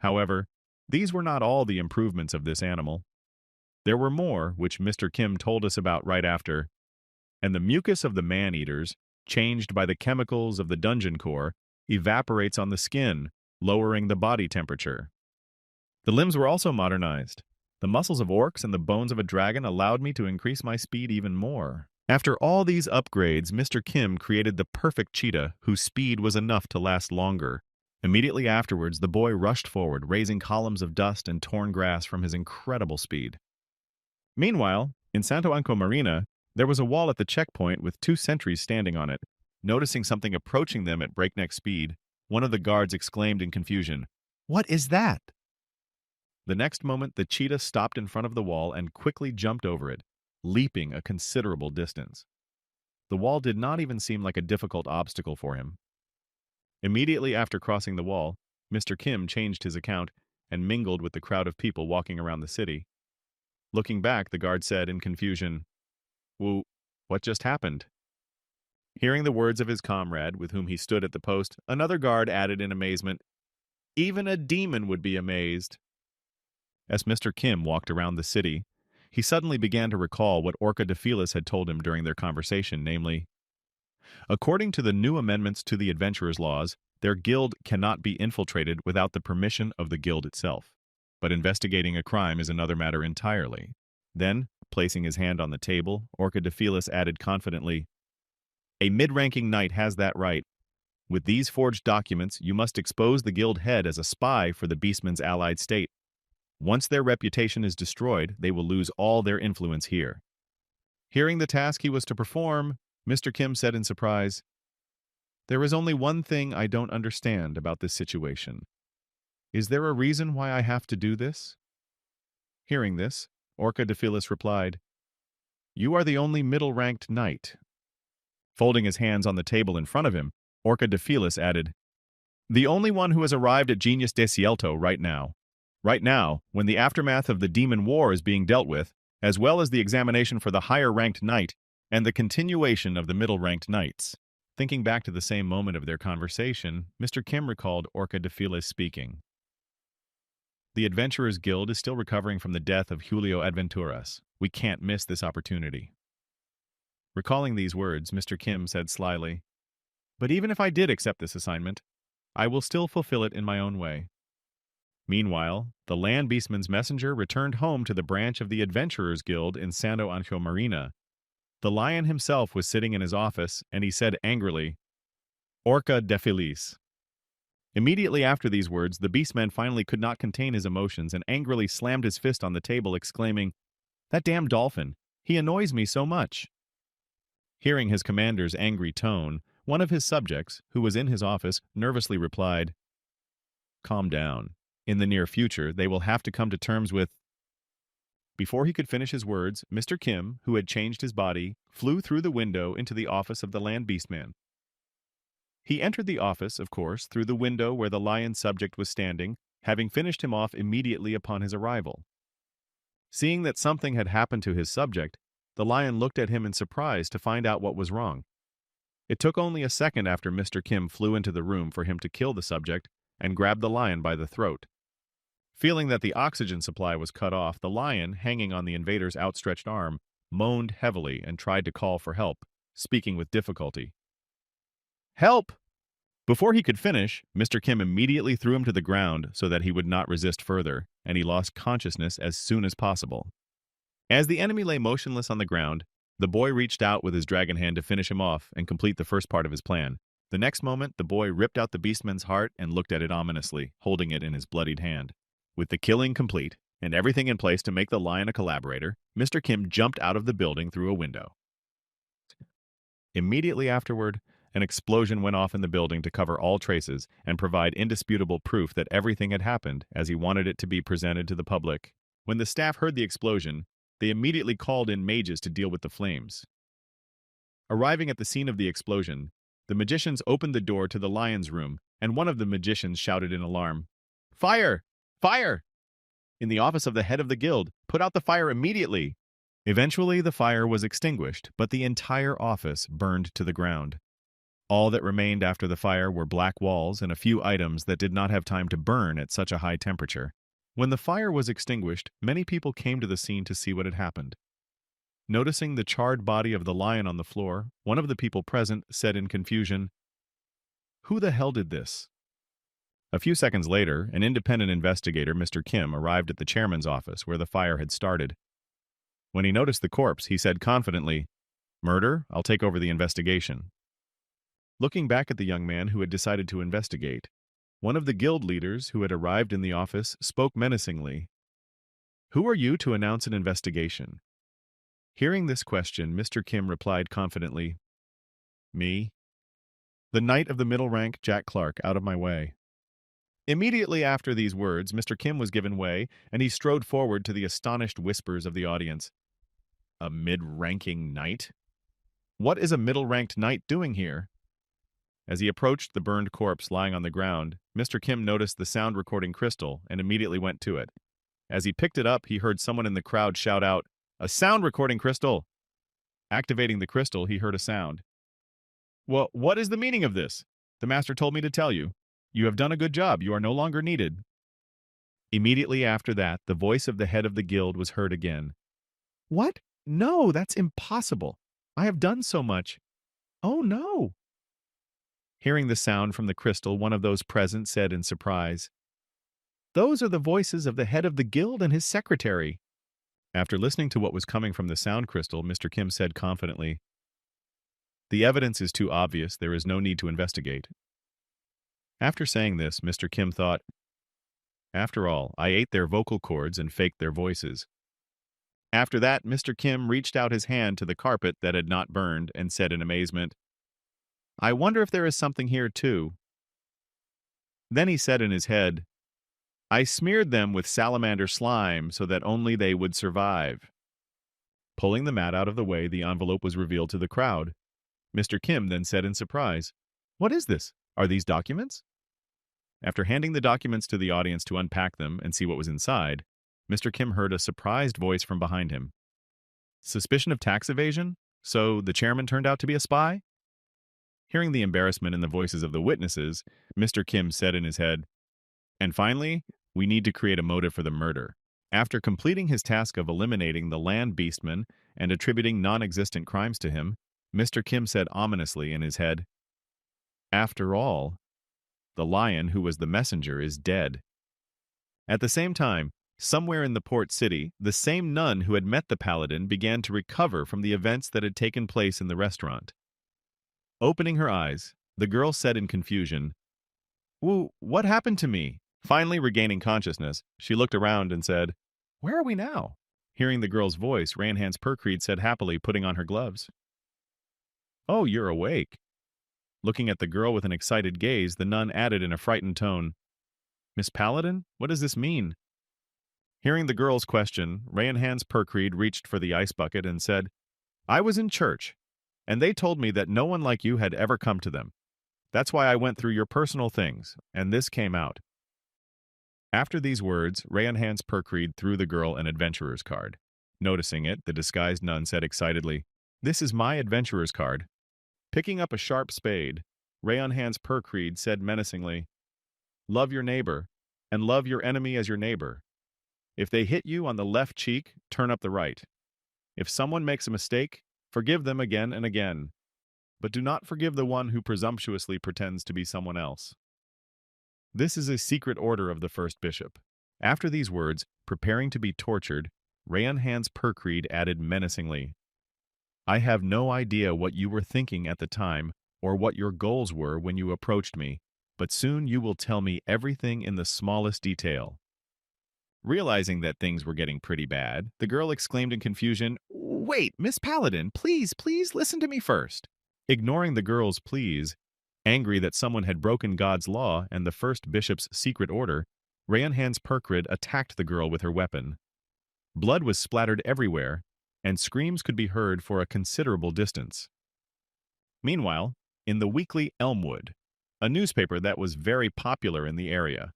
However, these were not all the improvements of this animal. There were more, which Mr. Kim told us about right after. And the mucus of the man-eaters, changed by the chemicals of the dungeon core, evaporates on the skin, lowering the body temperature. The limbs were also modernized. The muscles of orcs and the bones of a dragon allowed me to increase my speed even more." After all these upgrades, Mr. Kim created the perfect cheetah, whose speed was enough to last longer. Immediately afterwards, the boy rushed forward, raising columns of dust and torn grass from his incredible speed. Meanwhile, in Santo Anco Marina, there was a wall at the checkpoint with 2 sentries standing on it. Noticing something approaching them at breakneck speed, one of the guards exclaimed in confusion, "What is that?" The next moment, the cheetah stopped in front of the wall and quickly jumped over it, leaping a considerable distance. The wall did not even seem like a difficult obstacle for him. Immediately after crossing the wall, Mr. Kim changed his account and mingled with the crowd of people walking around the city. Looking back, the guard said in confusion, What just happened?" Hearing the words of his comrade with whom he stood at the post, another guard added in amazement, "Even a demon would be amazed." As Mr. Kim walked around the city, he suddenly began to recall what Orca Defelis had told him during their conversation, namely, according to the new amendments to the adventurers' laws, their guild cannot be infiltrated without the permission of the guild itself. But investigating a crime is another matter entirely. Then, placing his hand on the table, Orca Defelis added confidently, a mid-ranking knight has that right. With these forged documents, you must expose the guild head as a spy for the Beastman's allied state. Once their reputation is destroyed, they will lose all their influence here. Hearing the task he was to perform, Mr. Kim said in surprise, there is only one thing I don't understand about this situation. Is there a reason why I have to do this? Hearing this, Orca Defelis replied, you are the only middle-ranked knight. Folding his hands on the table in front of him, Orca Defelis added, the only one who has arrived at Genius de Cielto right now. Right now, when the aftermath of the Demon War is being dealt with, as well as the examination for the higher-ranked knight and the continuation of the middle-ranked knights. Thinking back to the same moment of their conversation, Mr. Kim recalled Orca Defelis speaking. The Adventurers Guild is still recovering from the death of Julio Adventuras. We can't miss this opportunity. Recalling these words, Mr. Kim said slyly, but even if I did accept this assignment, I will still fulfill it in my own way. Meanwhile, the Land Beastman's messenger returned home to the branch of the Adventurers Guild in Santo Ancho Marina. The lion himself was sitting in his office, and he said angrily, Orca Defelis. Immediately after these words, the Beastman finally could not contain his emotions and angrily slammed his fist on the table, exclaiming, that damn dolphin! He annoys me so much! Hearing his commander's angry tone, one of his subjects, who was in his office, nervously replied, calm down. In the near future, they will have to come to terms with... Before he could finish his words, Mr. Kim, who had changed his body, flew through the window into the office of the Land Beastman. He entered the office, of course, through the window where the lion subject was standing, having finished him off immediately upon his arrival. Seeing that something had happened to his subject, the lion looked at him in surprise to find out what was wrong. It took only a second after Mr. Kim flew into the room for him to kill the subject and grab the lion by the throat. Feeling that the oxygen supply was cut off, the lion, hanging on the invader's outstretched arm, moaned heavily and tried to call for help, speaking with difficulty. Help! Before he could finish, Mr. Kim immediately threw him to the ground so that he would not resist further, and he lost consciousness as soon as possible. As the enemy lay motionless on the ground, the boy reached out with his dragon hand to finish him off and complete the first part of his plan. The next moment, the boy ripped out the beastman's heart and looked at it ominously, holding it in his bloodied hand. With the killing complete, and everything in place to make the lion a collaborator, Mr. Kim jumped out of the building through a window. Immediately afterward, an explosion went off in the building to cover all traces and provide indisputable proof that everything had happened as he wanted it to be presented to the public. When the staff heard the explosion, they immediately called in mages to deal with the flames. Arriving at the scene of the explosion, the magicians opened the door to the lion's room, and one of the magicians shouted in alarm, "Fire! Fire!" In the office of the head of the guild, "Put out the fire immediately!" Eventually, the fire was extinguished, but the entire office burned to the ground. All that remained after the fire were black walls and a few items that did not have time to burn at such a high temperature. When the fire was extinguished, many people came to the scene to see what had happened. Noticing the charred body of the lion on the floor, one of the people present said in confusion, "Who the hell did this?" A few seconds later, an independent investigator, Mr. Kim, arrived at the chairman's office where the fire had started. When he noticed the corpse, he said confidently, "Murder? I'll take over the investigation." Looking back at the young man who had decided to investigate, one of the guild leaders who had arrived in the office spoke menacingly. "Who are you to announce an investigation?" Hearing this question, Mr. Kim replied confidently, "Me. The knight of the middle rank, Jack Clark, out of my way." Immediately after these words, Mr. Kim was given way, and he strode forward to the astonished whispers of the audience. A mid-ranking knight? What is a middle-ranked knight doing here? As he approached the burned corpse lying on the ground, Mr. Kim noticed the sound recording crystal and immediately went to it. As he picked it up, he heard someone in the crowd shout out, "A sound recording crystal!" Activating the crystal, he heard a sound. "Well, what is the meaning of this? The master told me to tell you. You have done a good job. You are no longer needed." Immediately after that, the voice of the head of the guild was heard again. What? No, that's impossible. I have done so much. Oh no! Hearing the sound from the crystal, one of those present said in surprise, "Those are the voices of the head of the guild and his secretary." After listening to what was coming from the sound crystal, Mr. Kim said confidently, "The evidence is too obvious. There is no need to investigate." After saying this, Mr. Kim thought, "After all, I ate their vocal cords and faked their voices." After that, Mr. Kim reached out his hand to the carpet that had not burned and said in amazement, "I wonder if there is something here too." Then he said in his head, "I smeared them with salamander slime so that only they would survive." Pulling the mat out of the way, the envelope was revealed to the crowd. Mr. Kim then said in surprise, "What is this? Are these documents?" After handing the documents to the audience to unpack them and see what was inside, Mr. Kim heard a surprised voice from behind him. "Suspicion of tax evasion? So the chairman turned out to be a spy?" Hearing the embarrassment in the voices of the witnesses, Mr. Kim said in his head, "And finally, we need to create a motive for the murder." After completing his task of eliminating the land beastman and attributing non-existent crimes to him, Mr. Kim said ominously in his head, "After all, the lion who was the messenger is dead." At the same time, somewhere in the port city, the same nun who had met the paladin began to recover from the events that had taken place in the restaurant. Opening her eyes, the girl said in confusion, What happened to me?" Finally regaining consciousness, she looked around and said, "Where are we now?" Hearing the girl's voice, Ranhans Perkreed said happily, putting on her gloves, "Oh, you're awake." Looking at the girl with an excited gaze, the nun added in a frightened tone, "Miss Paladin, what does this mean?" Hearing the girl's question, Ranhans Perkreed reached for the ice bucket and said, "I was in church, and they told me that no one like you had ever come to them. That's why I went through your personal things, and this came out." After these words, Ranhans Perkreed threw the girl an adventurer's card. Noticing it, the disguised nun said excitedly, "This is my adventurer's card." Picking up a sharp spade, Ranhans Perkreed said menacingly, "Love your neighbor, and love your enemy as your neighbor. If they hit you on the left cheek, turn up the right. If someone makes a mistake, forgive them again and again. But do not forgive the one who presumptuously pretends to be someone else. This is a secret order of the first bishop." After these words, preparing to be tortured, Ranhans Perkreed added menacingly, "I have no idea what you were thinking at the time or what your goals were when you approached me, but soon you will tell me everything in the smallest detail." Realizing that things were getting pretty bad, the girl exclaimed in confusion, "Wait, Miss Paladin, please, please listen to me first." Ignoring the girl's pleas, angry that someone had broken God's law and the first bishop's secret order, Ranhans Perkreed attacked the girl with her weapon. Blood was splattered everywhere, and screams could be heard for a considerable distance. Meanwhile, in the weekly Elmwood, a newspaper that was very popular in the area,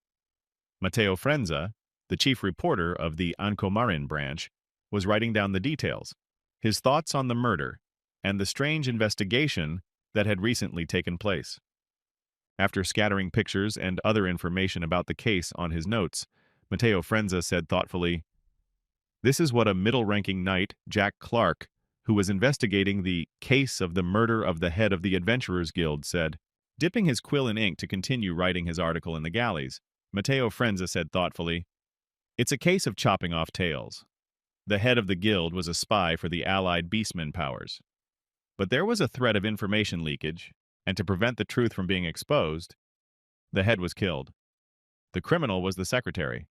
Matteo Frenza, the chief reporter of the Ancomarin branch, was writing down the details, his thoughts on the murder, and the strange investigation that had recently taken place. After scattering pictures and other information about the case on his notes, Matteo Frenza said thoughtfully, "This is what a middle-ranking knight, Jack Clark, who was investigating the case of the murder of the head of the Adventurers Guild, said." Dipping his quill in ink to continue writing his article in the galleys, Matteo Frenza said thoughtfully, "It's a case of chopping off tails. The head of the guild was a spy for the allied beastmen powers. But there was a threat of information leakage, and to prevent the truth from being exposed, the head was killed. The criminal was the secretary,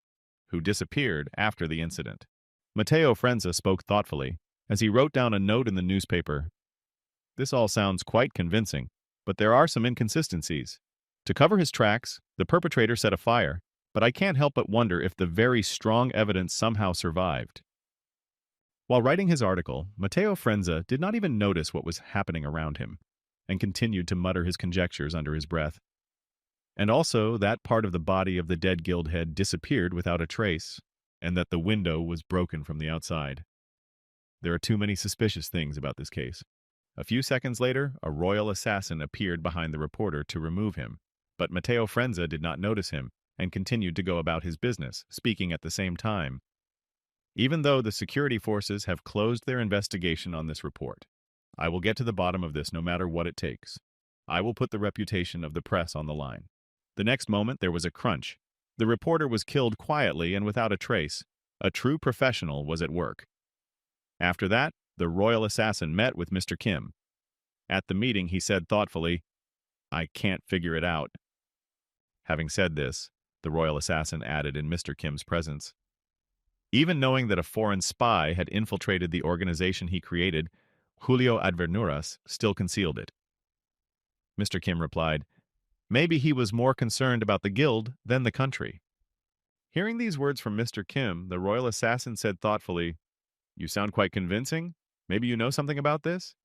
who disappeared after the incident." Matteo Frenza spoke thoughtfully as he wrote down a note in the newspaper. "This all sounds quite convincing, but there are some inconsistencies. To cover his tracks, the perpetrator set a fire, but I can't help but wonder if the very strong evidence somehow survived." While writing his article, Matteo Frenza did not even notice what was happening around him, and continued to mutter his conjectures under his breath. And also that part of the body of the dead guild head disappeared without a trace, and that the window was broken from the outside. There are too many suspicious things about this case. A few seconds later, a royal assassin appeared behind the reporter to remove him, but Matteo Frenza did not notice him, and continued to go about his business, speaking at the same time. even though the security forces have closed their investigation on this report. I will get to the bottom of this no matter what it takes. I will put the reputation of the press on the line. The next moment, there was a crunch. The reporter was killed quietly and without a trace. A true professional was at work. After that, the royal assassin met with Mr. Kim. At the meeting, he said thoughtfully, "I can't figure it out." Having said this, the royal assassin added in Mr. Kim's presence, "Even knowing that a foreign spy had infiltrated the organization he created, Julio Advernuras still concealed it." Mr. Kim replied, "Maybe he was more concerned about the guild than the country." Hearing these words from Mr. Kim, the royal assassin said thoughtfully, "You sound quite convincing. Maybe you know something about this?"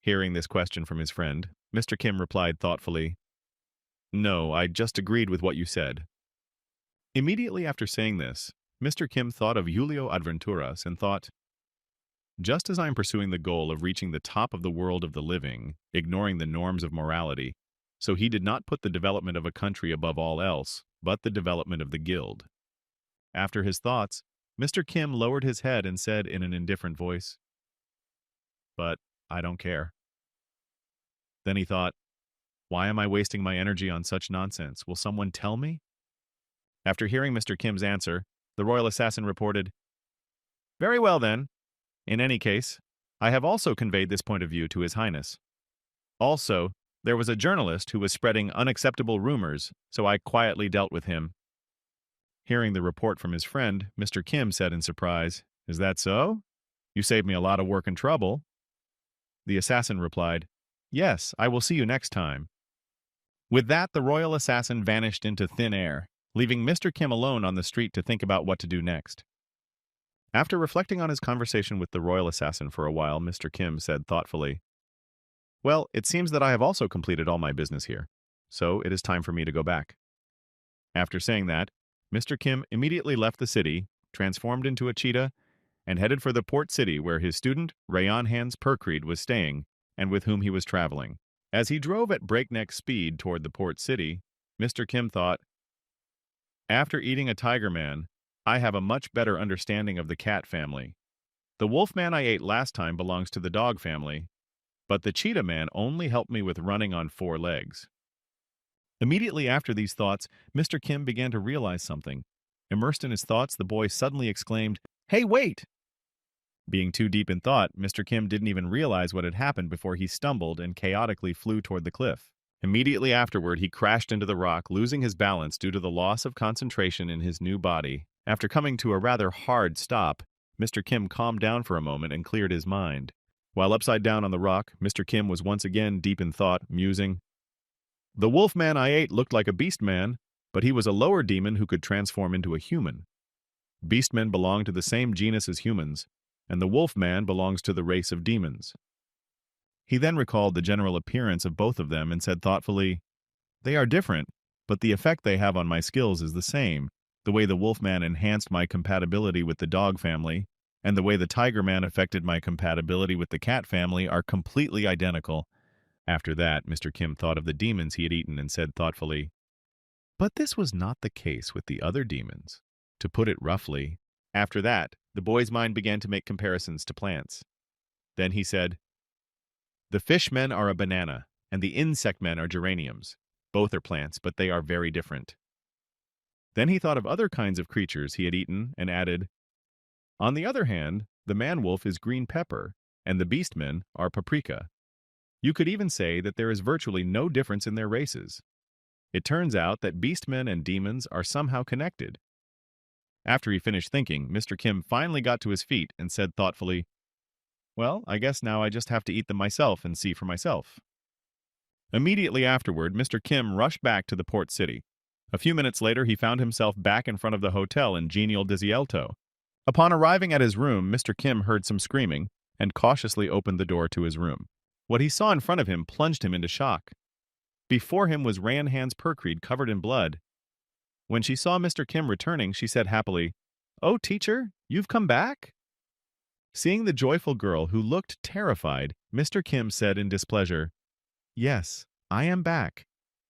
Hearing this question from his friend, Mr. Kim replied thoughtfully, "No, I just agreed with what you said." Immediately after saying this, Mr. Kim thought of Julio Adventuras and thought, just as I am pursuing the goal of reaching the top of the world of the living, ignoring the norms of morality, so he did not put the development of a country above all else, but the development of the guild. After his thoughts, Mr. Kim lowered his head and said in an indifferent voice, "But I don't care." Then he thought, "Why am I wasting my energy on such nonsense? Will someone tell me?" After hearing Mr. Kim's answer, the royal assassin reported, "Very well then. In any case, I have also conveyed this point of view to His Highness. Also, there was a journalist who was spreading unacceptable rumors, so I quietly dealt with him." Hearing the report from his friend, Mr. Kim said in surprise, "Is that so? You saved me a lot of work and trouble." The assassin replied, "Yes, I will see you next time." With that, the royal assassin vanished into thin air, leaving Mr. Kim alone on the street to think about what to do next. After reflecting on his conversation with the royal assassin for a while, Mr. Kim said thoughtfully, "Well, it seems that I have also completed all my business here, so it is time for me to go back." After saying that, Mr. Kim immediately left the city, transformed into a cheetah, and headed for the port city where his student, Rayon Hans Perkreed, was staying and with whom he was traveling. As he drove at breakneck speed toward the port city, Mr. Kim thought, "After eating a tiger man, I have a much better understanding of the cat family. The wolf man I ate last time belongs to the dog family, but the cheetah man only helped me with running on 4 legs." Immediately after these thoughts, Mr. Kim began to realize something. Immersed in his thoughts, the boy suddenly exclaimed, "Hey, wait!" Being too deep in thought, Mr. Kim didn't even realize what had happened before he stumbled and chaotically flew toward the cliff. Immediately afterward, he crashed into the rock, losing his balance due to the loss of concentration in his new body. After coming to a rather hard stop, Mr. Kim calmed down for a moment and cleared his mind. While upside down on the rock, Mr. Kim was once again deep in thought, musing, "The wolf man I ate looked like a beast man, but he was a lower demon who could transform into a human. Beastmen belong to the same genus as humans, and the wolf man belongs to the race of demons." He then recalled the general appearance of both of them and said thoughtfully, "They are different, but the effect they have on my skills is the same. The way the wolf man enhanced my compatibility with the dog family, and the way the tiger man affected my compatibility with the cat family are completely identical." After that, Mr. Kim thought of the demons he had eaten and said thoughtfully, "But this was not the case with the other demons. To put it roughly." After that, the boy's mind began to make comparisons to plants. Then he said, "The fish men are a banana, and the insect men are geraniums. Both are plants, but they are very different." Then he thought of other kinds of creatures he had eaten and added, "On the other hand, the man-wolf is green pepper, and the beastmen are paprika. You could even say that there is virtually no difference in their races. It turns out that beastmen and demons are somehow connected." After he finished thinking, Mr. Kim finally got to his feet and said thoughtfully, "Well, I guess now I just have to eat them myself and see for myself." Immediately afterward, Mr. Kim rushed back to the port city. A few minutes later, he found himself back in front of the hotel in genial Desielto. Upon arriving at his room, Mr. Kim heard some screaming and cautiously opened the door to his room. What he saw in front of him plunged him into shock. Before him was Rayon Hans Perkreed covered in blood. When she saw Mr. Kim returning, she said happily, "Oh, teacher, you've come back?" Seeing the joyful girl who looked terrified, Mr. Kim said in displeasure, "Yes, I am back."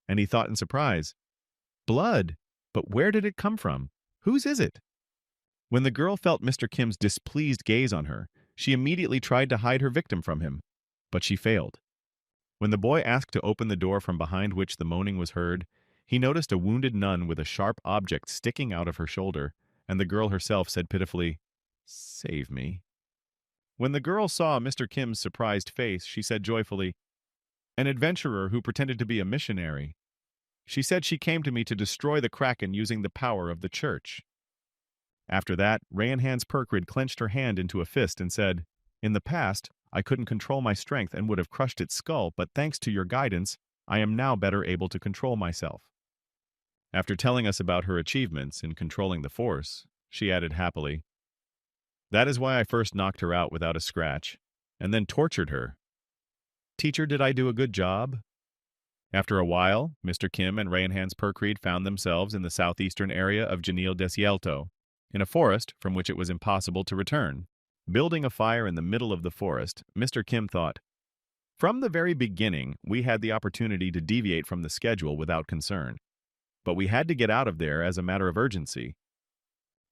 And he thought in surprise, "Blood? But where did it come from? Whose is it?" When the girl felt Mr. Kim's displeased gaze on her, she immediately tried to hide her victim from him, but she failed. When the boy asked to open the door from behind which the moaning was heard, he noticed a wounded nun with a sharp object sticking out of her shoulder, and the girl herself said pitifully, "Save me." When the girl saw Mr. Kim's surprised face, she said joyfully, "An adventurer who pretended to be a missionary. She said she came to me to destroy the Kraken using the power of the church." After that, Rayanhan's Perkrid clenched her hand into a fist and said, "In the past, I couldn't control my strength and would have crushed its skull, but thanks to your guidance, I am now better able to control myself." After telling us about her achievements in controlling the force, she added happily, "That is why I first knocked her out without a scratch, and then tortured her. Teacher, did I do a good job?" After a while, Mr. Kim and Rayanhan's Perkrid found themselves in the southeastern area of Janil Desielto, in a forest from which it was impossible to return. Building a fire in the middle of the forest, Mr. Kim thought, "From the very beginning, we had the opportunity to deviate from the schedule without concern. But we had to get out of there as a matter of urgency."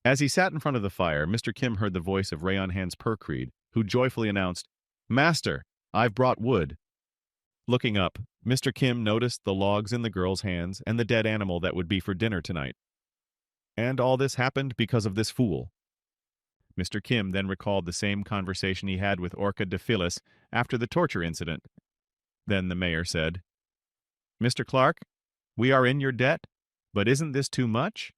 As he sat in front of the fire, Mr. Kim heard the voice of Rayanhan's Perkrid, who joyfully announced, "Master, I've brought wood." Looking up, Mr. Kim noticed the logs in the girl's hands and the dead animal that would be for dinner tonight. And all this happened because of this fool. Mr. Kim then recalled the same conversation he had with Orca de Phyllis after the torture incident. Then the mayor said, "Mr. Clark, we are in your debt, but isn't this too much?"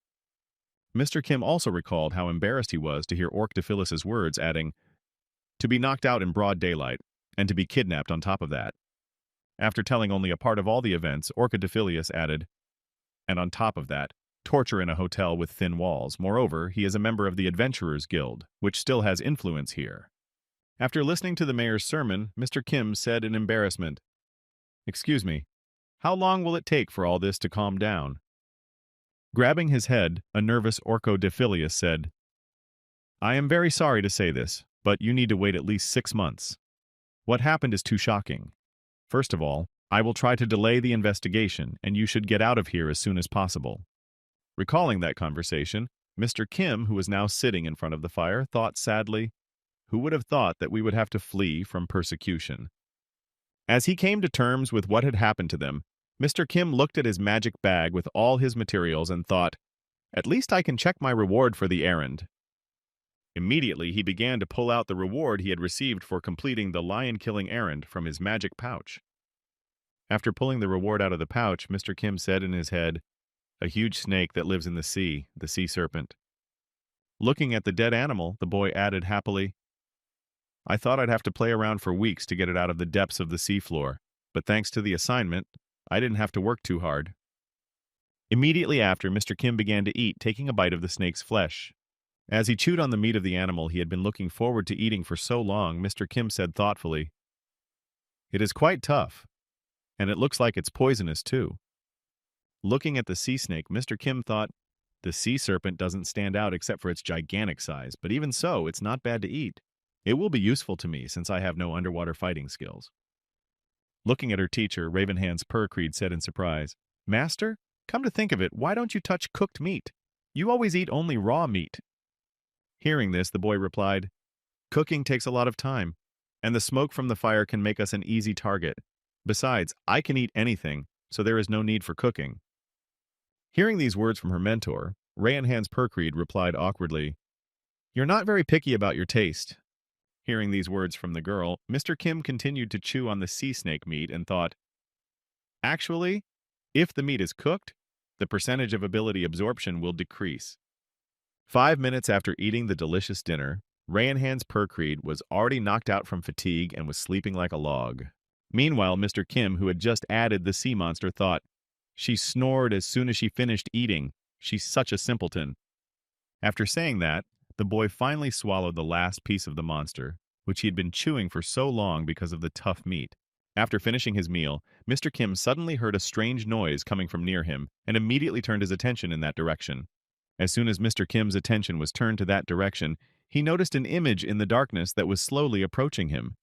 Mr. Kim also recalled how embarrassed he was to hear Orc de Phyllis's words, adding, "To be knocked out in broad daylight, and to be kidnapped on top of that." After telling only a part of all the events, Orca de Phyllis added, "And on top of that, torture in a hotel with thin walls. Moreover, he is a member of the Adventurers Guild, which still has influence here." After listening to the mayor's sermon, Mr. Kim said in embarrassment, "Excuse me, how long will it take for all this to calm down?" Grabbing his head, a nervous Orco de Phyllis said, "I am very sorry to say this, but you need to wait at least 6 months. What happened is too shocking. First of all, I will try to delay the investigation, and you should get out of here as soon as possible." Recalling that conversation, Mr. Kim, who was now sitting in front of the fire, thought sadly, "Who would have thought that we would have to flee from persecution?" As he came to terms with what had happened to them, Mr. Kim looked at his magic bag with all his materials and thought, "At least I can check my reward for the errand." Immediately, he began to pull out the reward he had received for completing the lion-killing errand from his magic pouch. After pulling the reward out of the pouch, Mr. Kim said in his head, "A huge snake that lives in the sea serpent." Looking at the dead animal, the boy added happily, "I thought I'd have to play around for weeks to get it out of the depths of the seafloor, but thanks to the assignment, I didn't have to work too hard." Immediately after, Mr. Kim began to eat, taking a bite of the snake's flesh. As he chewed on the meat of the animal he had been looking forward to eating for so long, Mr. Kim said thoughtfully, "It is quite tough, and it looks like it's poisonous too." Looking at the sea snake, Mr. Kim thought, "The sea serpent doesn't stand out except for its gigantic size, but even so, it's not bad to eat. It will be useful to me since I have no underwater fighting skills." Looking at her teacher, Ravenhand's Perkrid said in surprise, "Master, come to think of it, why don't you touch cooked meat? You always eat only raw meat." Hearing this, the boy replied, "Cooking takes a lot of time, and the smoke from the fire can make us an easy target. Besides, I can eat anything, so there is no need for cooking." Hearing these words from her mentor, Rayanhan's Perkrid replied awkwardly, "You're not very picky about your taste." Hearing these words from the girl, Mr. Kim continued to chew on the sea snake meat and thought, "Actually, if the meat is cooked, the percentage of ability absorption will decrease." 5 minutes after eating the delicious dinner, Rayanhan's Perkrid was already knocked out from fatigue and was sleeping like a log. Meanwhile, Mr. Kim, who had just added the sea monster, thought, "She snored as soon as she finished eating. She's such a simpleton." After saying that, the boy finally swallowed the last piece of the monster, which he had been chewing for so long because of the tough meat. After finishing his meal, Mr. Kim suddenly heard a strange noise coming from near him and immediately turned his attention in that direction. As soon as Mr. Kim's attention was turned to that direction, he noticed an image in the darkness that was slowly approaching him.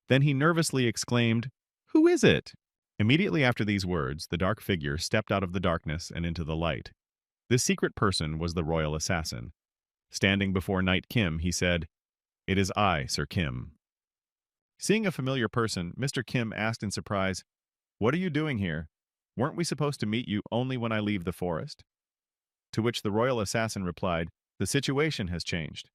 Then he nervously exclaimed, "Who is it?" Immediately after these words, the dark figure stepped out of the darkness and into the light. This secret person was the royal assassin. Standing before Knight Kim, he said, "It is I, Sir Kim." Seeing a familiar person, Mr. Kim asked in surprise, "What are you doing here? Weren't we supposed to meet you only when I leave the forest?" To which the royal assassin replied, "The situation has changed."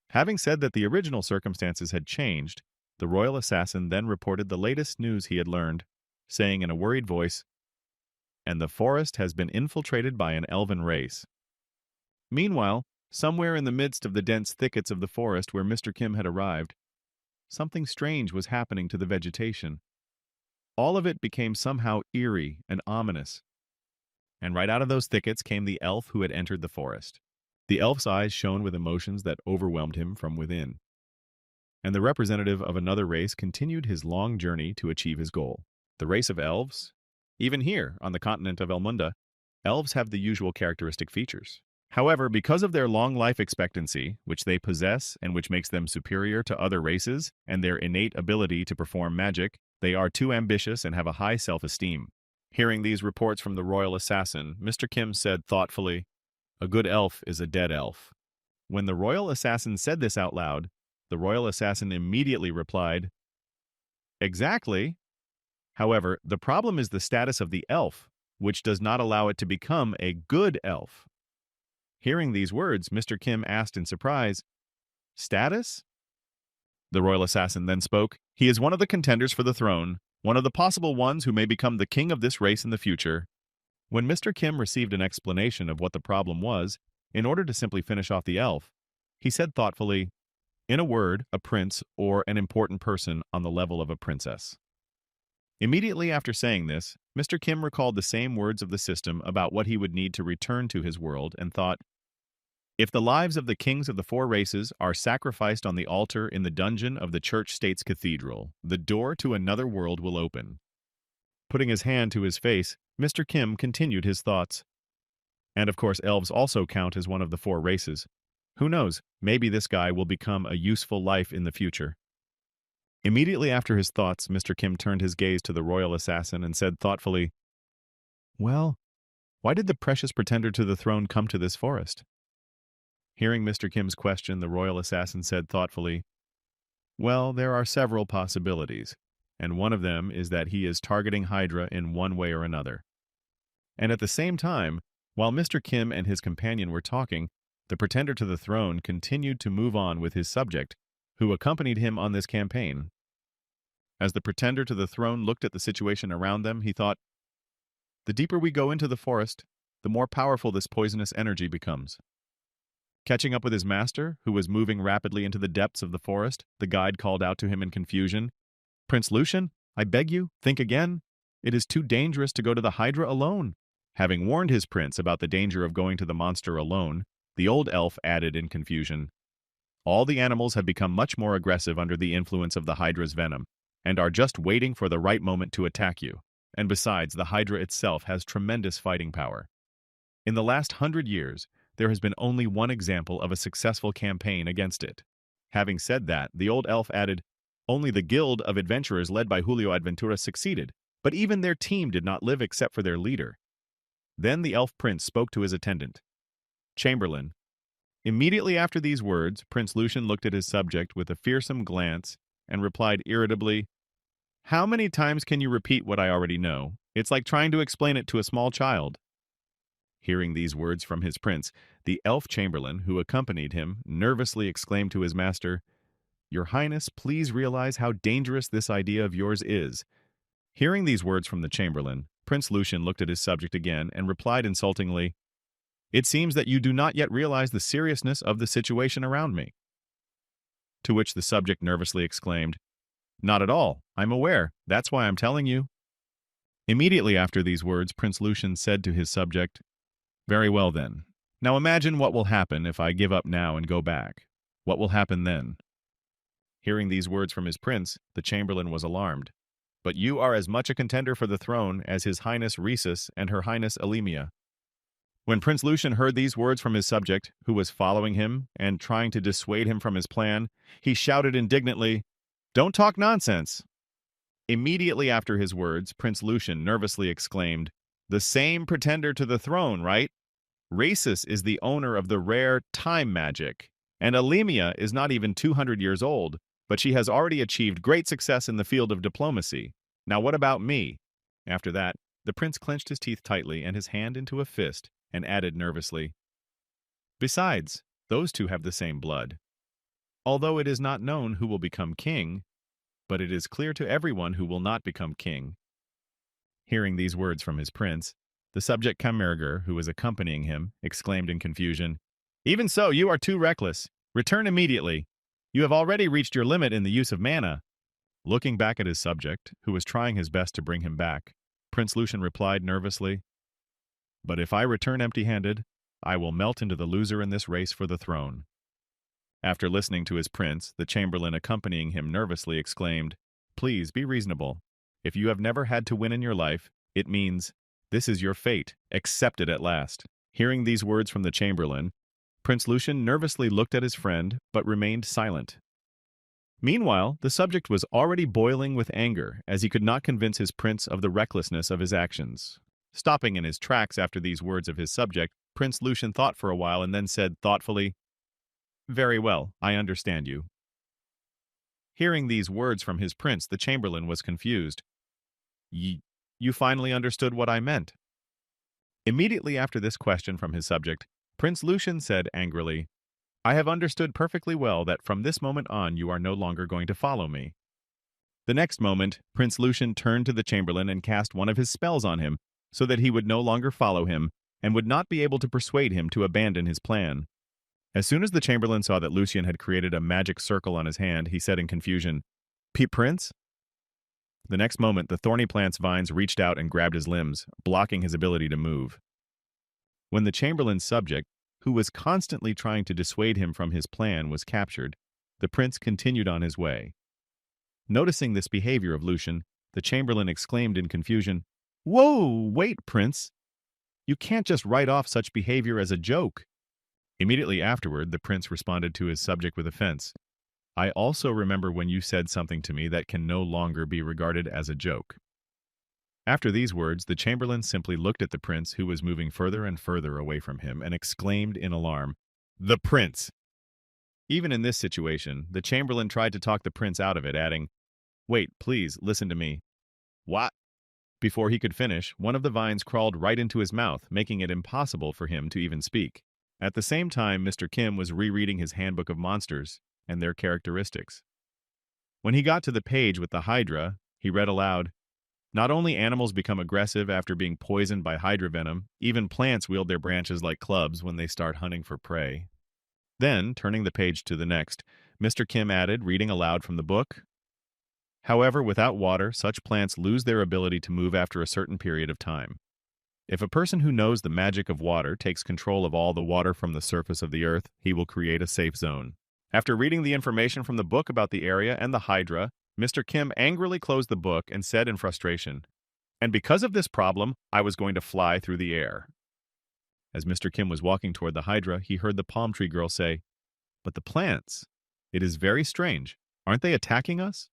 Having said that the original circumstances had changed, the royal assassin then reported the latest news he had learned, saying in a worried voice, "And the forest has been infiltrated by an elven race." Meanwhile, somewhere in the midst of the dense thickets of the forest where Mr. Kim had arrived, something strange was happening to the vegetation. All of it became somehow eerie and ominous. And right out of those thickets came the elf who had entered the forest. The elf's eyes shone with emotions that overwhelmed him from within. And the representative of another race continued his long journey to achieve his goal. The race of elves? Even here, on the continent of Elmunda, elves have the usual characteristic features. However, because of their long life expectancy, which they possess and which makes them superior to other races, and their innate ability to perform magic, they are too ambitious and have a high self-esteem. Hearing these reports from the royal assassin, Mr. Kim said thoughtfully, "A good elf is a dead elf." When the royal assassin said this out loud, the royal assassin immediately replied, "Exactly. However, the problem is the status of the elf, which does not allow it to become a good elf." Hearing these words, Mr. Kim asked in surprise, "Status?" The royal assassin then spoke, "He is one of the contenders for the throne, one of the possible ones who may become the king of this race in the future." When Mr. Kim received an explanation of what the problem was, in order to simply finish off the elf, he said thoughtfully, "In a word, a prince or an important person on the level of a princess." Immediately after saying this, Mr. Kim recalled the same words of the system about what he would need to return to his world and thought, "If the lives of the kings of the four races are sacrificed on the altar in the dungeon of the church-state's cathedral, the door to another world will open." Putting his hand to his face, Mr. Kim continued his thoughts. And of course, elves also count as one of the four races. Who knows, maybe this guy will become a useful life in the future. Immediately after his thoughts, Mr. Kim turned his gaze to the royal assassin and said thoughtfully, "Well, why did the precious pretender to the throne come to this forest?" Hearing Mr. Kim's question, the royal assassin said thoughtfully, "Well, there are several possibilities, and one of them is that he is targeting Hydra in one way or another." And at the same time, while Mr. Kim and his companion were talking, the pretender to the throne continued to move on with his subject, who accompanied him on this campaign. As the pretender to the throne looked at the situation around them, he thought, "The deeper we go into the forest, the more powerful this poisonous energy becomes." Catching up with his master, who was moving rapidly into the depths of the forest, the guide called out to him in confusion, "Prince Lucian, I beg you, think again. It is too dangerous to go to the Hydra alone." Having warned his prince about the danger of going to the monster alone, the old elf added in confusion, "All the animals have become much more aggressive under the influence of the Hydra's venom, and are just waiting for the right moment to attack you. And besides, the Hydra itself has tremendous fighting power. In the last 100 years, there has been only one example of a successful campaign against it." Having said that, the old elf added, "Only the guild of adventurers led by Julio Aventura succeeded, but even their team did not live except for their leader." Then the elf prince spoke to his attendant, Chamberlain. Immediately after these words, Prince Lucian looked at his subject with a fearsome glance and replied irritably, "How many times can you repeat what I already know? It's like trying to explain it to a small child." Hearing these words from his prince, the elf chamberlain, who accompanied him, nervously exclaimed to his master, "Your Highness, please realize how dangerous this idea of yours is." Hearing these words from the chamberlain, Prince Lucian looked at his subject again and replied insultingly, "It seems that you do not yet realize the seriousness of the situation around me." To which the subject nervously exclaimed, "Not at all. I'm aware. That's why I'm telling you." Immediately after these words, Prince Lucian said to his subject, "Very well then. Now imagine what will happen if I give up now and go back. What will happen then?" Hearing these words from his prince, the chamberlain was alarmed. "But you are as much a contender for the throne as His Highness Rhesus and Her Highness Elimia." When Prince Lucian heard these words from his subject, who was following him and trying to dissuade him from his plan, he shouted indignantly, "Don't talk nonsense!" Immediately after his words, Prince Lucian nervously exclaimed, "The same pretender to the throne, right?" Rhesus is the owner of the rare time magic, and Alemia is not even 200 years old, but she has already achieved great success in the field of diplomacy. Now what about me? After that, the prince clenched his teeth tightly and his hand into a fist and added nervously, "Besides, those two have the same blood. Although it is not known who will become king, but it is clear to everyone who will not become king." Hearing these words from his prince, the subject Kamerger, who was accompanying him, exclaimed in confusion, "Even so, you are too reckless. Return immediately. You have already reached your limit in the use of mana." Looking back at his subject, who was trying his best to bring him back, Prince Lucian replied nervously, "But if I return empty-handed, I will melt into the loser in this race for the throne." After listening to his prince, the chamberlain accompanying him nervously exclaimed, "Please be reasonable. If you have never had to win in your life, it means this is your fate. Accept it at last." Hearing these words from the chamberlain, Prince Lucian nervously looked at his friend, but remained silent. Meanwhile, the subject was already boiling with anger, as he could not convince his prince of the recklessness of his actions. Stopping in his tracks after these words of his subject, Prince Lucian thought for a while and then said thoughtfully, "Very well, I understand you." Hearing these words from his prince, the chamberlain was confused. You finally understood what I meant." Immediately after this question from his subject, Prince Lucian said angrily, "I have understood perfectly well that from this moment on you are no longer going to follow me." The next moment, Prince Lucian turned to the chamberlain and cast one of his spells on him, so that he would no longer follow him, and would not be able to persuade him to abandon his plan. As soon as the chamberlain saw that Lucian had created a magic circle on his hand, he said in confusion, "Prince?" The next moment, the thorny plant's vines reached out and grabbed his limbs, blocking his ability to move. When the chamberlain's subject, who was constantly trying to dissuade him from his plan, was captured, the prince continued on his way. Noticing this behavior of Lucian, the chamberlain exclaimed in confusion, "Whoa, wait, prince! You can't just write off such behavior as a joke." Immediately afterward, the prince responded to his subject with offense, "I also remember when you said something to me that can no longer be regarded as a joke." After these words, the chamberlain simply looked at the prince, who was moving further and further away from him, and exclaimed in alarm, "The prince!" Even in this situation, the chamberlain tried to talk the prince out of it, adding, "Wait, please, listen to me." "What?" Before he could finish, one of the vines crawled right into his mouth, making it impossible for him to even speak. At the same time, Mr. Kim was rereading his Handbook of Monsters and their characteristics. When he got to the page with the Hydra, he read aloud, "Not only animals become aggressive after being poisoned by Hydra venom, even plants wield their branches like clubs when they start hunting for prey." Then, turning the page to the next, Mr. Kim added, reading aloud from the book, "However, without water, such plants lose their ability to move after a certain period of time. If a person who knows the magic of water takes control of all the water from the surface of the earth, he will create a safe zone." After reading the information from the book about the area and the Hydra, Mr. Kim angrily closed the book and said in frustration, "And because of this problem, I was going to fly through the air." As Mr. Kim was walking toward the Hydra, he heard the palm tree girl say, "But the plants, it is very strange. Aren't they attacking us?"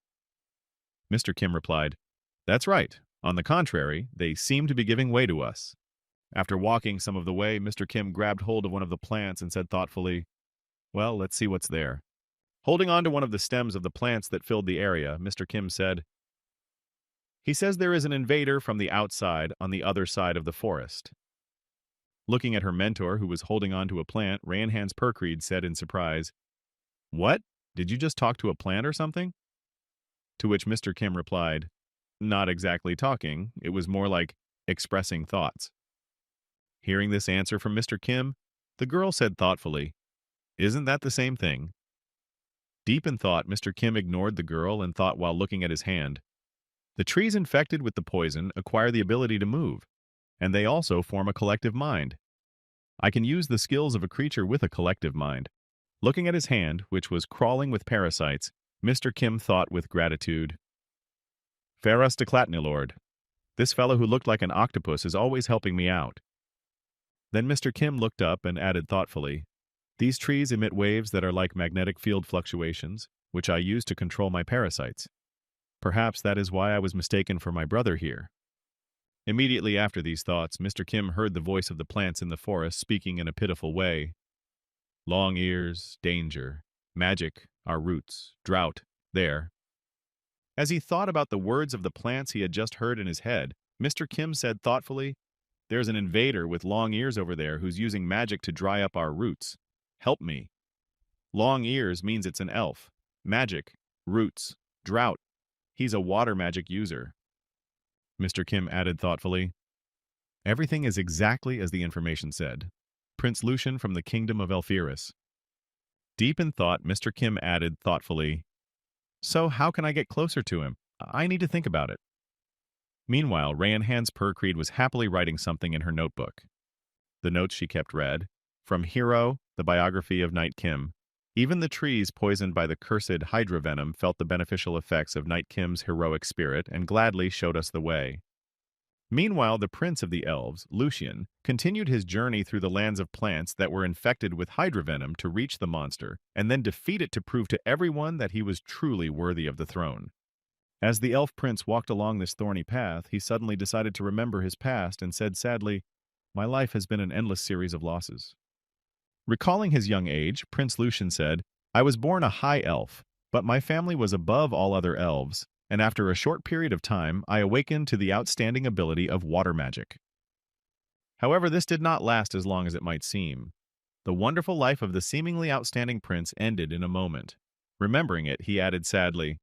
Mr. Kim replied, "That's right. On the contrary, they seem to be giving way to us." After walking some of the way, Mr. Kim grabbed hold of one of the plants and said thoughtfully, "Well, let's see what's there." Holding on to one of the stems of the plants that filled the area, Mr. Kim said, "He says there is an invader from the outside on the other side of the forest." Looking at her mentor, who was holding on to a plant, Ranhans Perkreed said in surprise, "What? Did you just talk to a plant or something?" To which Mr. Kim replied, "Not exactly talking, it was more like expressing thoughts." Hearing this answer from Mr. Kim, the girl said thoughtfully, "Isn't that the same thing?" Deep in thought, Mr. Kim ignored the girl and thought while looking at his hand, "The trees infected with the poison acquire the ability to move, and they also form a collective mind. I can use the skills of a creature with a collective mind." Looking at his hand, which was crawling with parasites, Mr. Kim thought with gratitude, "Ferus de Clatnilord. This fellow who looked like an octopus is always helping me out." Then Mr. Kim looked up and added thoughtfully, "These trees emit waves that are like magnetic field fluctuations, which I use to control my parasites. Perhaps that is why I was mistaken for my brother here." Immediately after these thoughts, Mr. Kim heard the voice of the plants in the forest speaking in a pitiful way. Long ears, danger, magic, our roots, drought, there. As he thought about the words of the plants he had just heard in his head, Mr. Kim said thoughtfully, "There's an invader with long ears over there who's using magic to dry up our roots. Help me." Long ears means it's an elf. Magic, roots, drought. He's a water magic user. Mr. Kim added thoughtfully, "Everything is exactly as the information said. Prince Lucian from the kingdom of Elfiris." Deep in thought, Mr. Kim added thoughtfully, "So how can I get closer to him? I need to think about it." Meanwhile, Rayan Hans Percreed was happily writing something in her notebook. The notes she kept read, "From Hero, the biography of Knight Kim. Even the trees poisoned by the cursed hydra venom felt the beneficial effects of Knight Kim's heroic spirit and gladly showed us the way." Meanwhile, the prince of the elves, Lucian, continued his journey through the lands of plants that were infected with hydra venom to reach the monster, and then defeat it to prove to everyone that he was truly worthy of the throne. As the elf prince walked along this thorny path, he suddenly decided to remember his past and said sadly, "My life has been an endless series of losses." Recalling his young age, Prince Lucian said, "I was born a high elf, but my family was above all other elves, and after a short period of time, I awakened to the outstanding ability of water magic." However, this did not last as long as it might seem. The wonderful life of the seemingly outstanding prince ended in a moment. Remembering it, he added sadly,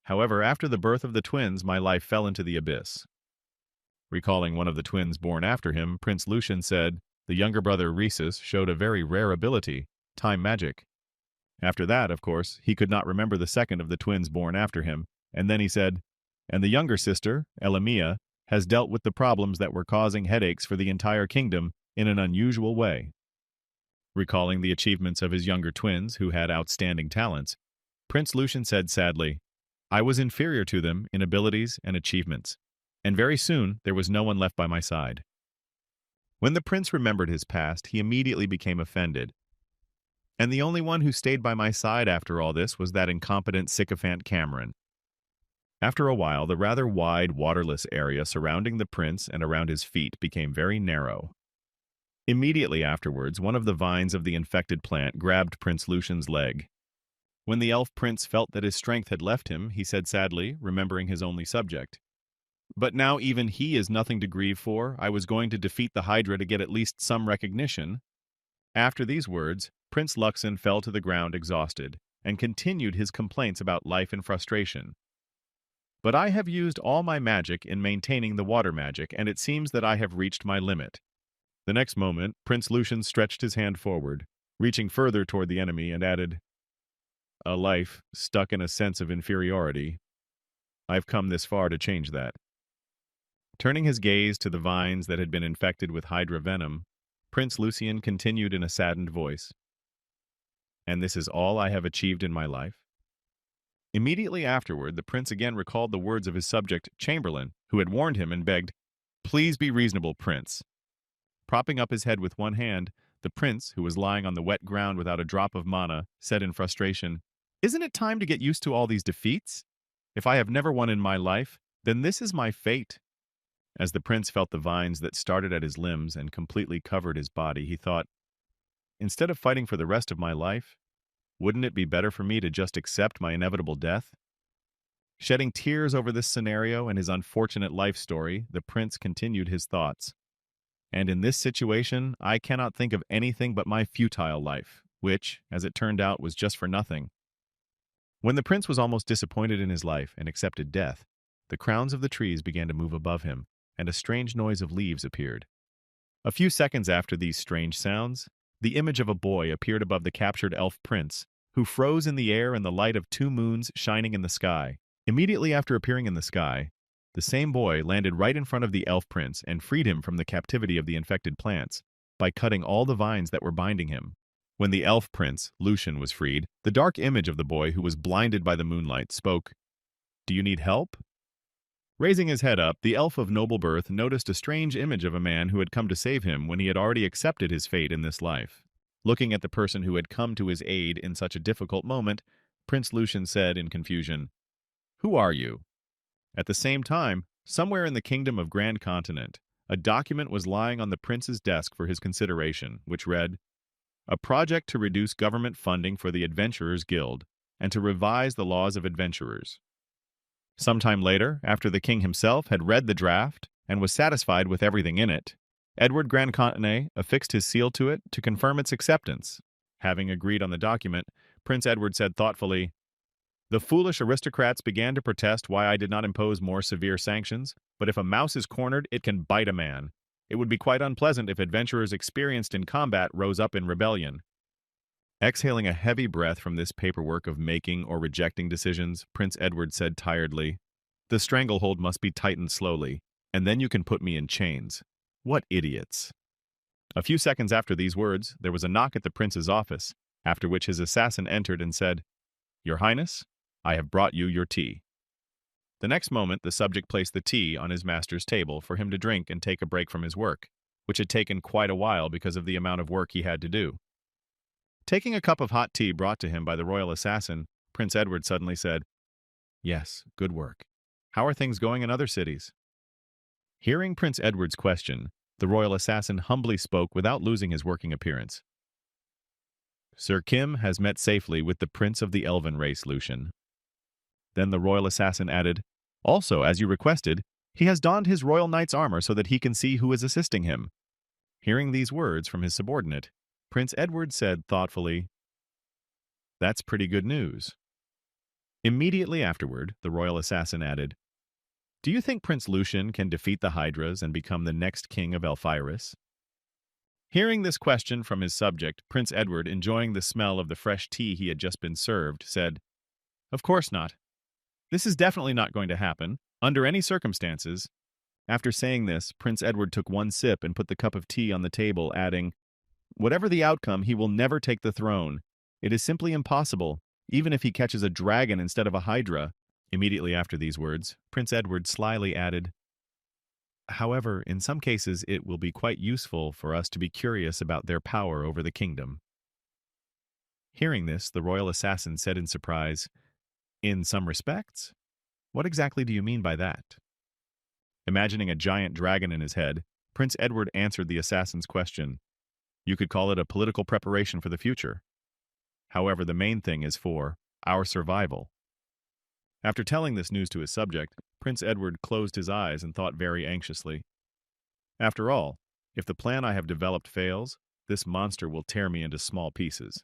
"However, after the birth of the twins, my life fell into the abyss." Recalling one of the twins born after him, Prince Lucian said, "The younger brother Rhesus showed a very rare ability, time magic." After that, of course, he could not remember the second of the twins born after him, and then he said, "And the younger sister, Elamia, has dealt with the problems that were causing headaches for the entire kingdom in an unusual way." Recalling the achievements of his younger twins, who had outstanding talents, Prince Lucian said sadly, "I was inferior to them in abilities and achievements, and very soon there was no one left by my side." When the prince remembered his past, he immediately became offended. "And the only one who stayed by my side after all this was that incompetent sycophant Cameron." After a while, the rather wide, waterless area surrounding the prince and around his feet became very narrow. Immediately afterwards, one of the vines of the infected plant grabbed Prince Lucian's leg. When the elf prince felt that his strength had left him, he said sadly, remembering his only subject, "But now even he is nothing to grieve for. I was going to defeat the Hydra to get at least some recognition." After these words, Prince Luxon fell to the ground exhausted, and continued his complaints about life and frustration. "But I have used all my magic in maintaining the water magic, and it seems that I have reached my limit." The next moment, Prince Lucian stretched his hand forward, reaching further toward the enemy, and added, "A life stuck in a sense of inferiority. I've come this far to change that." Turning his gaze to the vines that had been infected with hydra venom, Prince Lucian continued in a saddened voice, "And this is all I have achieved in my life?" Immediately afterward, the prince again recalled the words of his subject, Chamberlain, who had warned him and begged, "Please be reasonable, prince." Propping up his head with one hand, the prince, who was lying on the wet ground without a drop of mana, said in frustration, "Isn't it time to get used to all these defeats? If I have never won in my life, then this is my fate." As the prince felt the vines that started at his limbs and completely covered his body, he thought, "Instead of fighting for the rest of my life, wouldn't it be better for me to just accept my inevitable death?" Shedding tears over this scenario and his unfortunate life story, the prince continued his thoughts. "And in this situation, I cannot think of anything but my futile life, which, as it turned out, was just for nothing." When the prince was almost disappointed in his life and accepted death, the crowns of the trees began to move above him, and a strange noise of leaves appeared. A few seconds after these strange sounds, the image of a boy appeared above the captured elf prince, who froze in the air in the light of two moons shining in the sky. Immediately after appearing in the sky, the same boy landed right in front of the elf prince and freed him from the captivity of the infected plants by cutting all the vines that were binding him. When the elf prince, Lucian, was freed, the dark image of the boy who was blinded by the moonlight spoke, "Do you need help?" Raising his head up, the elf of noble birth noticed a strange image of a man who had come to save him when he had already accepted his fate in this life. Looking at the person who had come to his aid in such a difficult moment, Prince Lucian said in confusion, "Who are you?" At the same time, Somewhere in the kingdom of Grand Continent, a document was lying on the prince's desk for his consideration, which read, "A project to reduce government funding for the Adventurers Guild and to revise the laws of adventurers." Sometime later, after the king himself had read the draft and was satisfied with everything in it, Edward Grandcontene affixed his seal to it to confirm its acceptance. Having agreed on the document, Prince Edward said thoughtfully, "The foolish aristocrats began to protest why I did not impose more severe sanctions, but if a mouse is cornered, it can bite a man. It would be quite unpleasant if adventurers experienced in combat rose up in rebellion." Exhaling a heavy breath from this paperwork of making or rejecting decisions, Prince Edward said tiredly, "The stranglehold must be tightened slowly, and then you can put me in chains. What idiots." A few seconds after these words, there was a knock at the prince's office, after which his assassin entered and said, "Your Highness, I have brought you your tea." The next moment, the subject placed the tea on his master's table for him to drink and take a break from his work, which had taken quite a while because of the amount of work he had to do. Taking a cup of hot tea brought to him by the royal assassin, Prince Edward suddenly said, "Yes, good work. How are things going in other cities?" Hearing Prince Edward's question, the royal assassin humbly spoke without losing his working appearance. "Sir Kim has met safely with the prince of the elven race, Lucian." Then the royal assassin added, "Also, as you requested, he has donned his royal knight's armor so that he can see who is assisting him." Hearing these words from his subordinate, Prince Edward said thoughtfully, "That's pretty good news." Immediately afterward, the royal assassin added, "Do you think Prince Lucian can defeat the Hydras and become the next king of Elphiris?" Hearing this question from his subject, Prince Edward, enjoying the smell of the fresh tea he had just been served, said, "Of course not. This is definitely not going to happen, under any circumstances." After saying this, Prince Edward took one sip and put the cup of tea on the table, adding, "Whatever the outcome, he will never take the throne. It is simply impossible, even if he catches a dragon instead of a hydra." Immediately after these words, Prince Edward slyly added, "However, in some cases it will be quite useful for us to be curious about their power over the kingdom." Hearing this, the royal assassin said in surprise, "In some respects? What exactly do you mean by that?" Imagining a giant dragon in his head, Prince Edward answered the assassin's question. "You could call it a political preparation for the future. However, the main thing is for our survival." After telling this news to his subject, Prince Edward closed his eyes and thought very anxiously. "After all, if the plan I have developed fails, this monster will tear me into small pieces."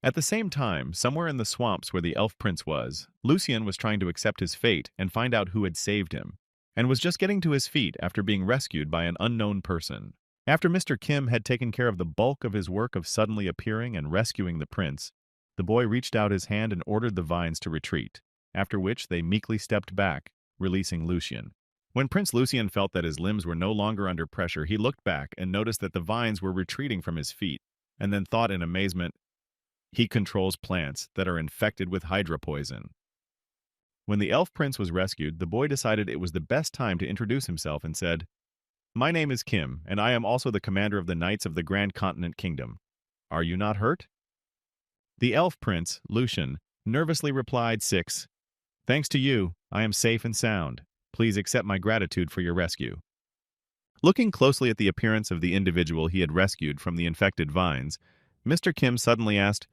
At the same time, somewhere in the swamps where the elf prince was, Lucian was trying to accept his fate and find out who had saved him, and was just getting to his feet after being rescued by an unknown person. After Mr. Kim had taken care of the bulk of his work of suddenly appearing and rescuing the prince, the boy reached out his hand and ordered the vines to retreat, after which they meekly stepped back, releasing Lucian. When Prince Lucian felt that his limbs were no longer under pressure, he looked back and noticed that the vines were retreating from his feet, and then thought in amazement, "He controls plants that are infected with hydra poison." When the elf prince was rescued, the boy decided it was the best time to introduce himself and said, "My name is Kim, and I am also the commander of the Knights of the Grand Continent Kingdom. Are you not hurt?" The elf prince, Lucian, nervously replied, "Six. Thanks to you, I am safe and sound. Please accept my gratitude for your rescue." Looking closely at the appearance of the individual he had rescued from the infected vines, Mr. Kim suddenly asked,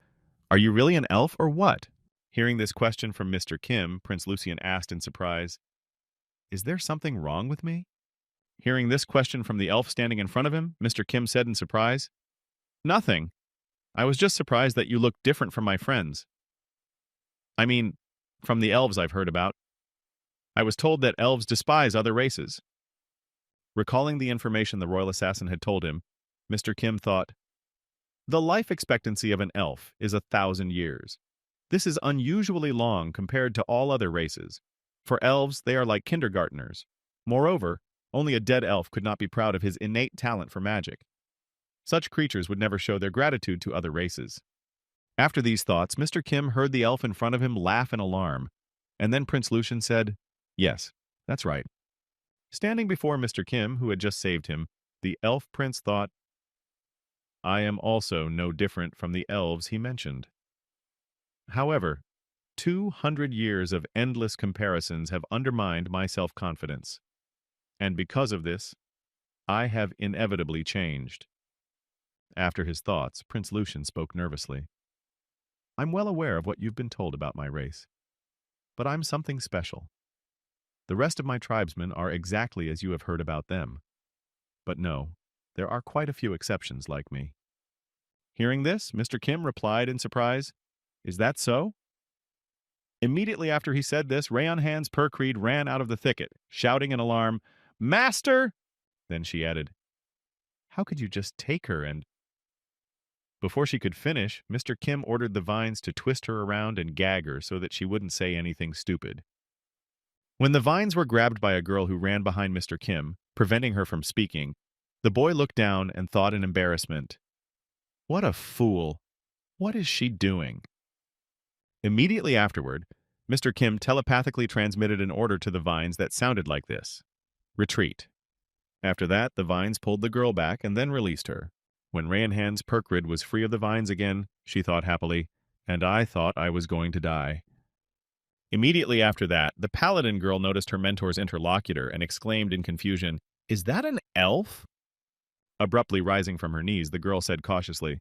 "Are you really an elf or what?" Hearing this question from Mr. Kim, Prince Lucian asked in surprise, "Is there something wrong with me?" Hearing this question from the elf standing in front of him, Mr. Kim said in surprise, "Nothing. I was just surprised that you looked different from my friends. I mean, from the elves I've heard about. I was told that elves despise other races." Recalling the information the royal assassin had told him, Mr. Kim thought, "The life expectancy of an elf is 1,000 years. This is unusually long compared to all other races. For elves, they are like kindergartners. Moreover, only a dead elf could not be proud of his innate talent for magic. Such creatures would never show their gratitude to other races." After these thoughts, Mr. Kim heard the elf in front of him laugh in alarm, and then Prince Lucian said, "Yes, that's right." Standing before Mr. Kim, who had just saved him, the elf prince thought, "I am also no different from the elves he mentioned. However, 200 years of endless comparisons have undermined my self-confidence. And because of this, I have inevitably changed. After his thoughts, Prince Lucian spoke nervously. I'm well aware of what you've been told about my race, but I'm something special. The rest of my tribesmen are exactly as you have heard about them. But no, there are quite a few exceptions like me. Hearing this, Mr. Kim replied in surprise, Is that so? Immediately after he said this, Rayonhan's Percreed ran out of the thicket, shouting in alarm, Master! Then she added, How could you just take her and... Before she could finish, Mr. Kim ordered the vines to twist her around and gag her so that she wouldn't say anything stupid. When the vines were grabbed by a girl who ran behind Mr. Kim, preventing her from speaking, the boy looked down and thought in embarrassment, What a fool! What is she doing? Immediately afterward, Mr. Kim telepathically transmitted an order to the vines that sounded like this. Retreat. After that, the vines pulled the girl back and then released her. When Rayonhan's Percrid was free of the vines again, she thought happily, and I thought I was going to die. Immediately after that, the paladin girl noticed her mentor's interlocutor and exclaimed in confusion, Is that an elf? Abruptly rising from her knees, the girl said cautiously,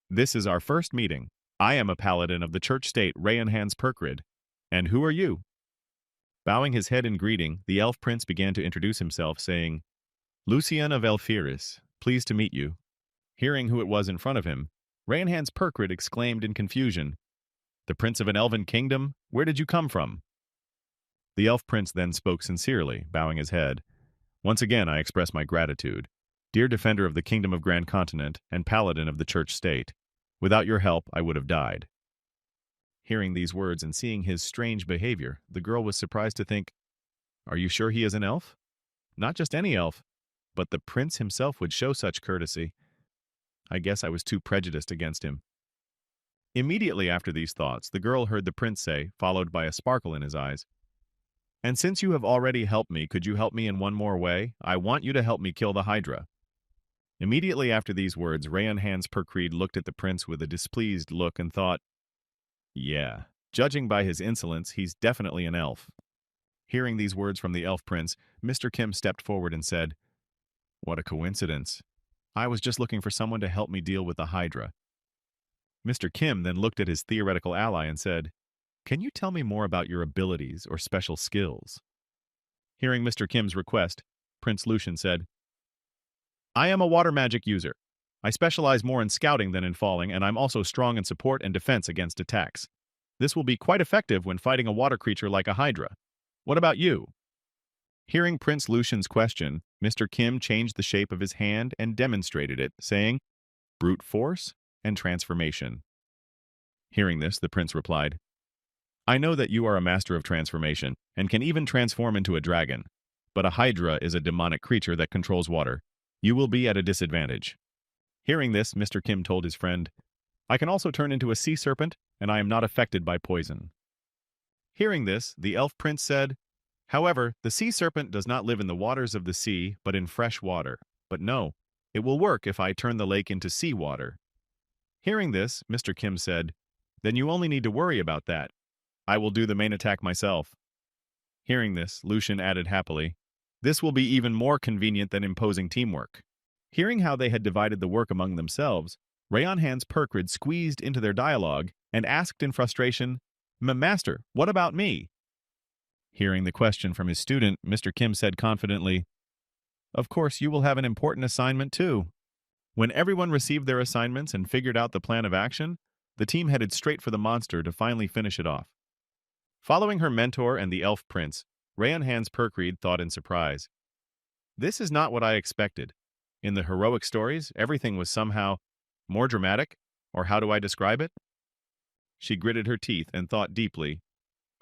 This is our first meeting. I am a paladin of the church-state Rayonhan's Percrid. And who are you? Bowing his head in greeting, the elf prince began to introduce himself, saying, Lucian of Elfiris, pleased to meet you. Hearing who it was in front of him, Rayonhan's Percrid exclaimed in confusion, The prince of an elven kingdom? Where did you come from? The elf prince then spoke sincerely, bowing his head. Once again I express my gratitude. Dear defender of the kingdom of Grand Continent and paladin of the church-state, without your help I would have died. Hearing these words and seeing his strange behavior, the girl was surprised to think, Are you sure he is an elf? Not just any elf, but the prince himself would show such courtesy. I guess I was too prejudiced against him. Immediately after these thoughts, the girl heard the prince say, followed by a sparkle in his eyes, And since you have already helped me, could you help me in one more way? I want you to help me kill the Hydra. Immediately after these words, Rayonhan's Percreed looked at the prince with a displeased look and thought, Yeah, judging by his insolence, he's definitely an elf. Hearing these words from the elf prince, Mr. Kim stepped forward and said, What a coincidence. I was just looking for someone to help me deal with the Hydra. Mr. Kim then looked at his theoretical ally and said, Can you tell me more about your abilities or special skills? Hearing Mr. Kim's request, Prince Lucian said, I am a water magic user. I specialize more in scouting than in falling, and I'm also strong in support and defense against attacks. This will be quite effective when fighting a water creature like a Hydra. What about you? Hearing Prince Lucian's question, Mr. Kim changed the shape of his hand and demonstrated it, saying, Brute force and transformation. Hearing this, the prince replied, I know that you are a master of transformation and can even transform into a dragon, but a Hydra is a demonic creature that controls water. You will be at a disadvantage. Hearing this, Mr. Kim told his friend, I can also turn into a sea serpent, and I am not affected by poison. Hearing this, the elf prince said, However, the sea serpent does not live in the waters of the sea, but in fresh water. But no, it will work if I turn the lake into sea water. Hearing this, Mr. Kim said, Then you only need to worry about that. I will do the main attack myself. Hearing this, Lucian added happily, This will be even more convenient than imposing teamwork. Hearing how they had divided the work among themselves, Rayonhan's Percrid squeezed into their dialogue and asked in frustration, Master, what about me? Hearing the question from his student, Mr. Kim said confidently, Of course, you will have an important assignment too. When everyone received their assignments and figured out the plan of action, the team headed straight for the monster to finally finish it off. Following her mentor and the elf prince, Rayonhan's Percreed thought in surprise, This is not what I expected. In the heroic stories, everything was somehow more dramatic, or how do I describe it? She gritted her teeth and thought deeply.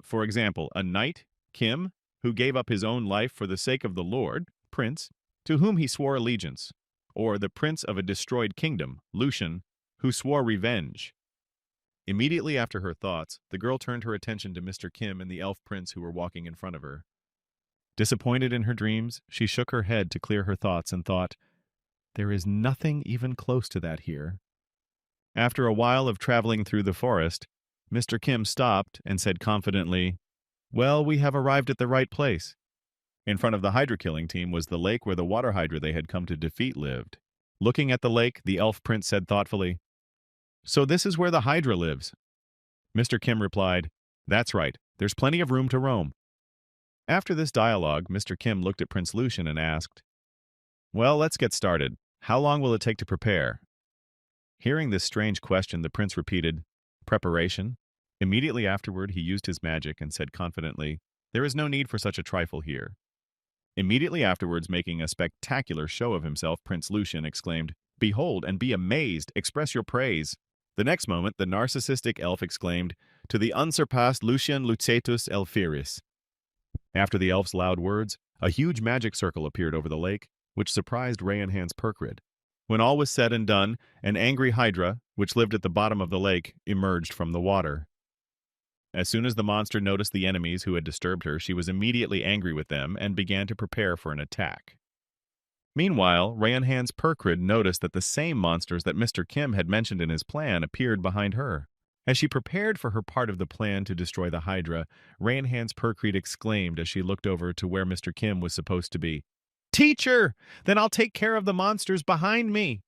For example, a knight, Kim, who gave up his own life for the sake of the Lord, Prince, to whom he swore allegiance, or the prince of a destroyed kingdom, Lucian, who swore revenge. Immediately after her thoughts, the girl turned her attention to Mr. Kim and the elf prince who were walking in front of her. Disappointed in her dreams, she shook her head to clear her thoughts and thought, There is nothing even close to that here. After a while of traveling through the forest, Mr. Kim stopped and said confidently, "Well, we have arrived at the right place." In front of the Hydra killing team was the lake where the water Hydra they had come to defeat lived. Looking at the lake, the elf prince said thoughtfully, "So this is where the Hydra lives?" Mr. Kim replied, "That's right. There's plenty of room to roam." After this dialogue, Mr. Kim looked at Prince Lucian and asked, "Well, let's get started. How long will it take to prepare?" Hearing this strange question, the prince repeated, "Preparation?" Immediately afterward, he used his magic and said confidently, "There is no need for such a trifle here." Immediately afterwards, making a spectacular show of himself, Prince Lucian exclaimed, "Behold and be amazed, express your praise." The next moment, the narcissistic elf exclaimed, "To the unsurpassed Lucian Lucetus Elfiris." After the elf's loud words, a huge magic circle appeared over the lake, which surprised Rayanhan's Perkrid. When all was said and done, an angry hydra, which lived at the bottom of the lake, emerged from the water. As soon as the monster noticed the enemies who had disturbed her, she was immediately angry with them and began to prepare for an attack. Meanwhile, Rayanhan's Perkrid noticed that the same monsters that Mr. Kim had mentioned in his plan appeared behind her. As she prepared for her part of the plan to destroy the Hydra, Rayanhan's Perkrid exclaimed as she looked over to where Mr. Kim was supposed to be, "Teacher! Then I'll take care of the monsters behind me!"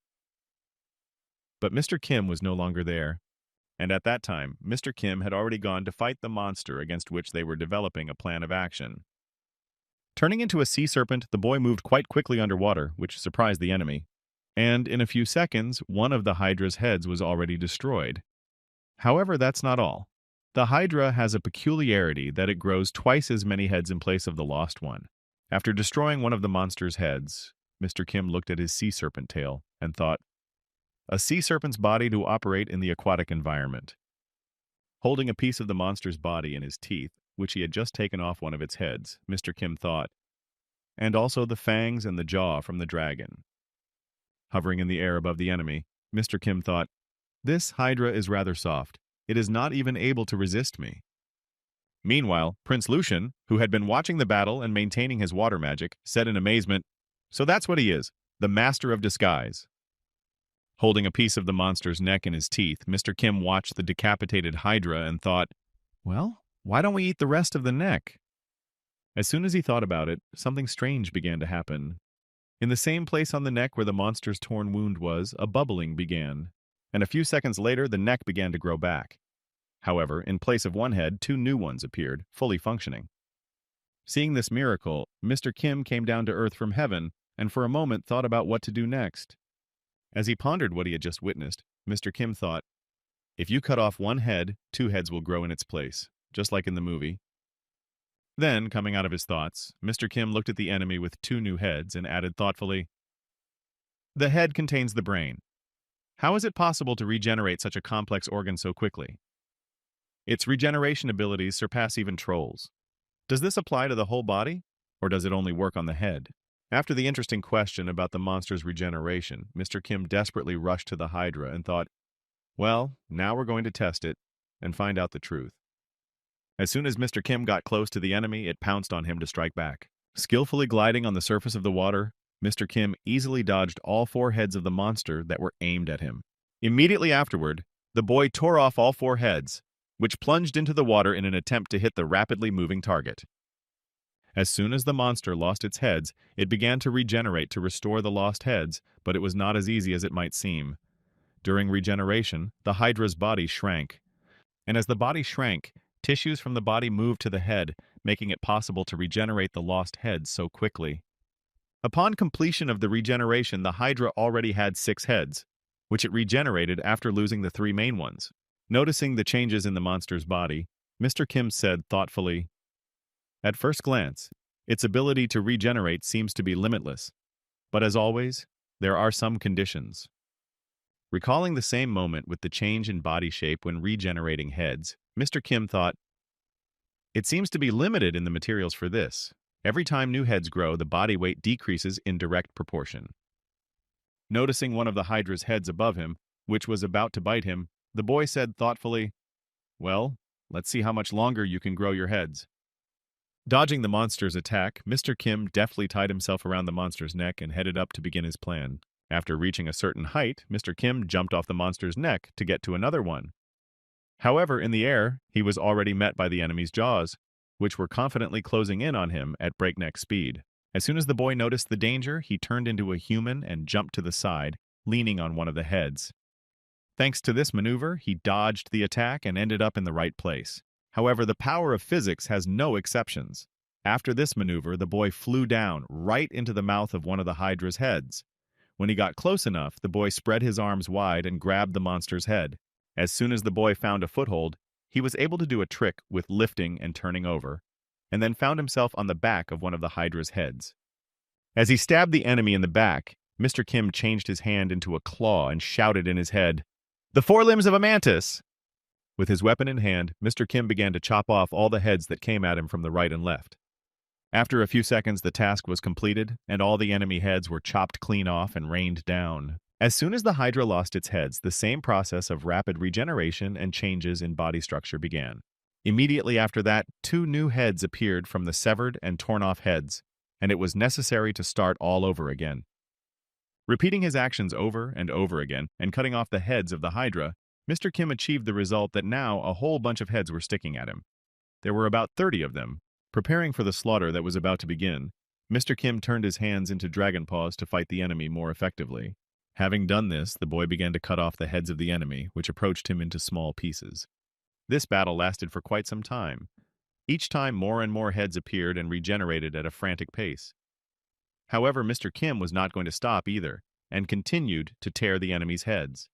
But Mr. Kim was no longer there. And at that time, Mr. Kim had already gone to fight the monster against which they were developing a plan of action. Turning into a sea serpent, the boy moved quite quickly underwater, which surprised the enemy. And in a few seconds, one of the Hydra's heads was already destroyed. However, that's not all. The Hydra has a peculiarity that it grows twice as many heads in place of the lost one. After destroying one of the monster's heads, Mr. Kim looked at his sea serpent tail and thought, a sea serpent's body to operate in the aquatic environment. Holding a piece of the monster's body in his teeth, which he had just taken off one of its heads, Mr. Kim thought, and also the fangs and the jaw from the dragon. Hovering in the air above the enemy, Mr. Kim thought, this Hydra is rather soft. It is not even able to resist me. Meanwhile, Prince Lucian, who had been watching the battle and maintaining his water magic, said in amazement, so that's what he is, the master of disguise. Holding a piece of the monster's neck in his teeth, Mr. Kim watched the decapitated Hydra and thought, well, why don't we eat the rest of the neck? As soon as he thought about it, something strange began to happen. In the same place on the neck where the monster's torn wound was, a bubbling began, and a few seconds later the neck began to grow back. However, in place of one head, two new ones appeared, fully functioning. Seeing this miracle, Mr. Kim came down to earth from heaven and for a moment thought about what to do next. As he pondered what he had just witnessed, Mr. Kim thought, if you cut off one head, two heads will grow in its place, just like in the movie. Then, coming out of his thoughts, Mr. Kim looked at the enemy with two new heads and added thoughtfully, the head contains the brain. How is it possible to regenerate such a complex organ so quickly? Its regeneration abilities surpass even trolls. Does this apply to the whole body, or does it only work on the head? After the interesting question about the monster's regeneration, Mr. Kim desperately rushed to the Hydra and thought, well, now we're going to test it and find out the truth. As soon as Mr. Kim got close to the enemy, it pounced on him to strike back. Skillfully gliding on the surface of the water, Mr. Kim easily dodged all four heads of the monster that were aimed at him. Immediately afterward, the boy tore off all four heads, which plunged into the water in an attempt to hit the rapidly moving target. As soon as the monster lost its heads, it began to regenerate to restore the lost heads, but it was not as easy as it might seem. During regeneration, the Hydra's body shrank. And as the body shrank, tissues from the body moved to the head, making it possible to regenerate the lost heads so quickly. Upon completion of the regeneration, the Hydra already had 6 heads, which it regenerated after losing the 3 main ones. Noticing the changes in the monster's body, Mr. Kim said thoughtfully, at first glance, its ability to regenerate seems to be limitless. But as always, there are some conditions. Recalling the same moment with the change in body shape when regenerating heads, Mr. Kim thought, it seems to be limited in the materials for this. Every time new heads grow, the body weight decreases in direct proportion. Noticing one of the Hydra's heads above him, which was about to bite him, the boy said thoughtfully, well, let's see how much longer you can grow your heads. Dodging the monster's attack, Mr. Kim deftly tied himself around the monster's neck and headed up to begin his plan. After reaching a certain height, Mr. Kim jumped off the monster's neck to get to another one. However, in the air, he was already met by the enemy's jaws, which were confidently closing in on him at breakneck speed. As soon as the boy noticed the danger, he turned into a human and jumped to the side, leaning on one of the heads. Thanks to this maneuver, he dodged the attack and ended up in the right place. However, the power of physics has no exceptions. After this maneuver, the boy flew down right into the mouth of one of the Hydra's heads. When he got close enough, the boy spread his arms wide and grabbed the monster's head. As soon as the boy found a foothold, he was able to do a trick with lifting and turning over, and then found himself on the back of one of the Hydra's heads. As he stabbed the enemy in the back, Mr. Kim changed his hand into a claw and shouted in his head, "The forelimbs of a mantis!" With his weapon in hand, Mr. Kim began to chop off all the heads that came at him from the right and left. After a few seconds, the task was completed, and all the enemy heads were chopped clean off and rained down. As soon as the Hydra lost its heads, the same process of rapid regeneration and changes in body structure began. Immediately after that, 2 new heads appeared from the severed and torn-off heads, and it was necessary to start all over again. Repeating his actions over and over again, and cutting off the heads of the Hydra, Mr. Kim achieved the result that now a whole bunch of heads were sticking at him. There were about 30 of them. Preparing for the slaughter that was about to begin, Mr. Kim turned his hands into dragon paws to fight the enemy more effectively. Having done this, the boy began to cut off the heads of the enemy, which approached him into small pieces. This battle lasted for quite some time. Each time more and more heads appeared and regenerated at a frantic pace. However, Mr. Kim was not going to stop either, and continued to tear the enemy's heads.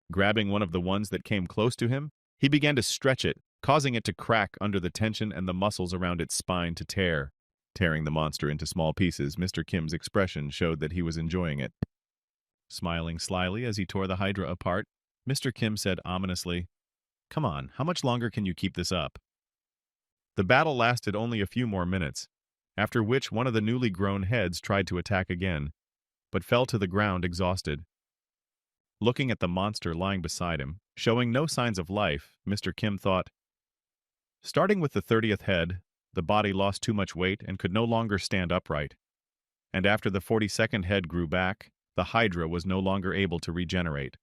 Grabbing one of the ones that came close to him, he began to stretch it, causing it to crack under the tension and the muscles around its spine to tear. Tearing the monster into small pieces, Mr. Kim's expression showed that he was enjoying it. Smiling slyly as he tore the Hydra apart, Mr. Kim said ominously, "Come on, how much longer can you keep this up?" The battle lasted only a few more minutes, after which one of the newly grown heads tried to attack again, but fell to the ground exhausted. Looking at the monster lying beside him, showing no signs of life, Mr. Kim thought, starting with the 30th head, the body lost too much weight and could no longer stand upright. And after the 42nd head grew back, the Hydra was no longer able to regenerate.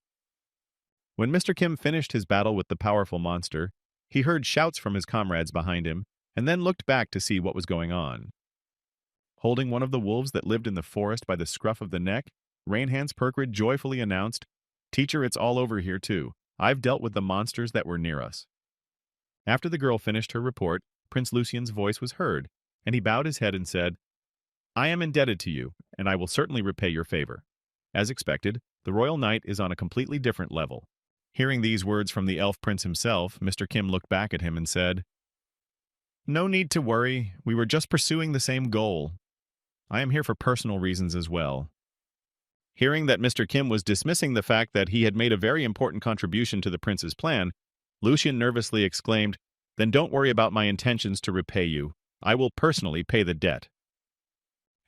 When Mr. Kim finished his battle with the powerful monster, he heard shouts from his comrades behind him, and then looked back to see what was going on. Holding one of the wolves that lived in the forest by the scruff of the neck, Rainhands Perkrid joyfully announced, "Teacher, it's all over here too. I've dealt with the monsters that were near us." After the girl finished her report, Prince Lucian's voice was heard, and he bowed his head and said, "I am indebted to you, and I will certainly repay your favor." As expected, the royal knight is on a completely different level. Hearing these words from the elf prince himself, Mr. Kim looked back at him and said, "No need to worry. We were just pursuing the same goal. I am here for personal reasons as well." Hearing that Mr. Kim was dismissing the fact that he had made a very important contribution to the prince's plan, Lucian nervously exclaimed, "Then don't worry about my intentions to repay you. I will personally pay the debt."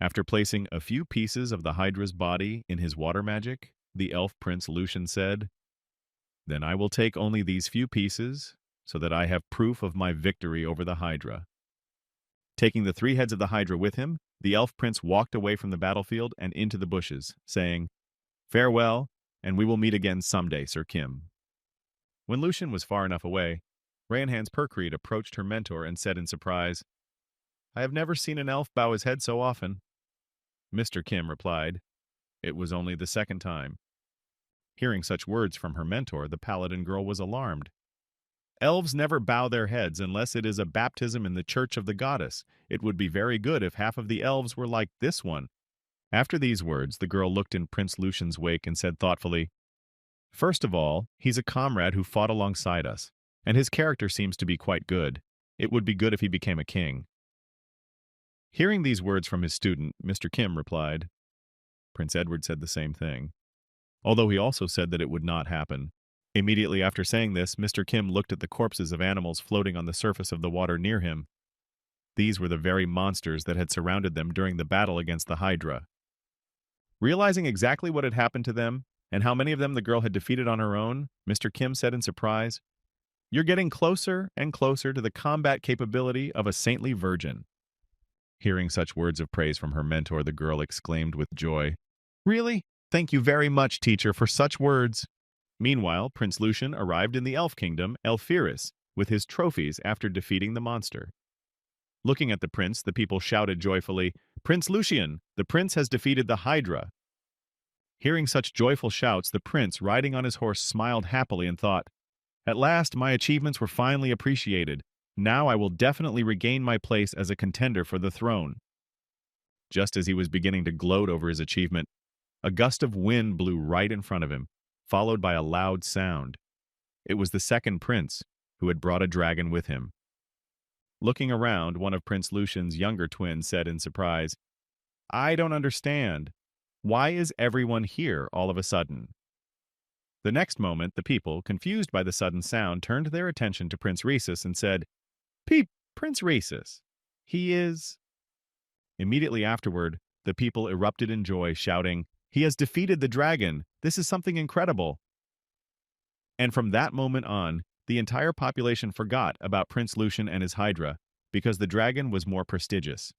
After placing a few pieces of the Hydra's body in his water magic, the elf prince Lucian said, "Then I will take only these few pieces, so that I have proof of my victory over the Hydra." Taking the 3 heads of the Hydra with him, the elf prince walked away from the battlefield and into the bushes, saying, "Farewell, and we will meet again someday, Sir Kim." When Lucian was far enough away, Rainhands Perkrid approached her mentor and said in surprise, "I have never seen an elf bow his head so often." Mr. Kim replied, "It was only the 2nd time." Hearing such words from her mentor, the paladin girl was alarmed. "Elves never bow their heads unless it is a baptism in the church of the goddess. It would be very good if half of the elves were like this one." After these words, the girl looked in Prince Lucian's wake and said thoughtfully, "First of all, he's a comrade who fought alongside us, and his character seems to be quite good. It would be good if he became a king." Hearing these words from his student, Mr. Kim replied. Prince Edward said the same thing, although he also said that it would not happen. Immediately after saying this, Mr. Kim looked at the corpses of animals floating on the surface of the water near him. These were the very monsters that had surrounded them during the battle against the Hydra. Realizing exactly what had happened to them, and how many of them the girl had defeated on her own, Mr. Kim said in surprise, "You're getting closer and closer to the combat capability of a saintly virgin." Hearing such words of praise from her mentor, the girl exclaimed with joy, "Really? Thank you very much, teacher, for such words." Meanwhile, Prince Lucian arrived in the elf kingdom, Elfiris, with his trophies after defeating the monster. Looking at the prince, the people shouted joyfully, "Prince Lucian, the prince has defeated the Hydra." Hearing such joyful shouts, the prince, riding on his horse, smiled happily and thought, "At last, my achievements were finally appreciated. Now I will definitely regain my place as a contender for the throne." Just as he was beginning to gloat over his achievement, a gust of wind blew right in front of him, followed by a loud sound. It was the second prince, who had brought a dragon with him. Looking around, one of Prince Lucian's younger twins said in surprise, "I don't understand. Why is everyone here all of a sudden?" The next moment, the people, confused by the sudden sound, turned their attention to Prince Rhesus and said, Prince Rhesus, he is..." Immediately afterward, the people erupted in joy, shouting, "He has defeated the dragon! This is something incredible!" And from that moment on, the entire population forgot about Prince Lucian and his Hydra, because the dragon was more prestigious.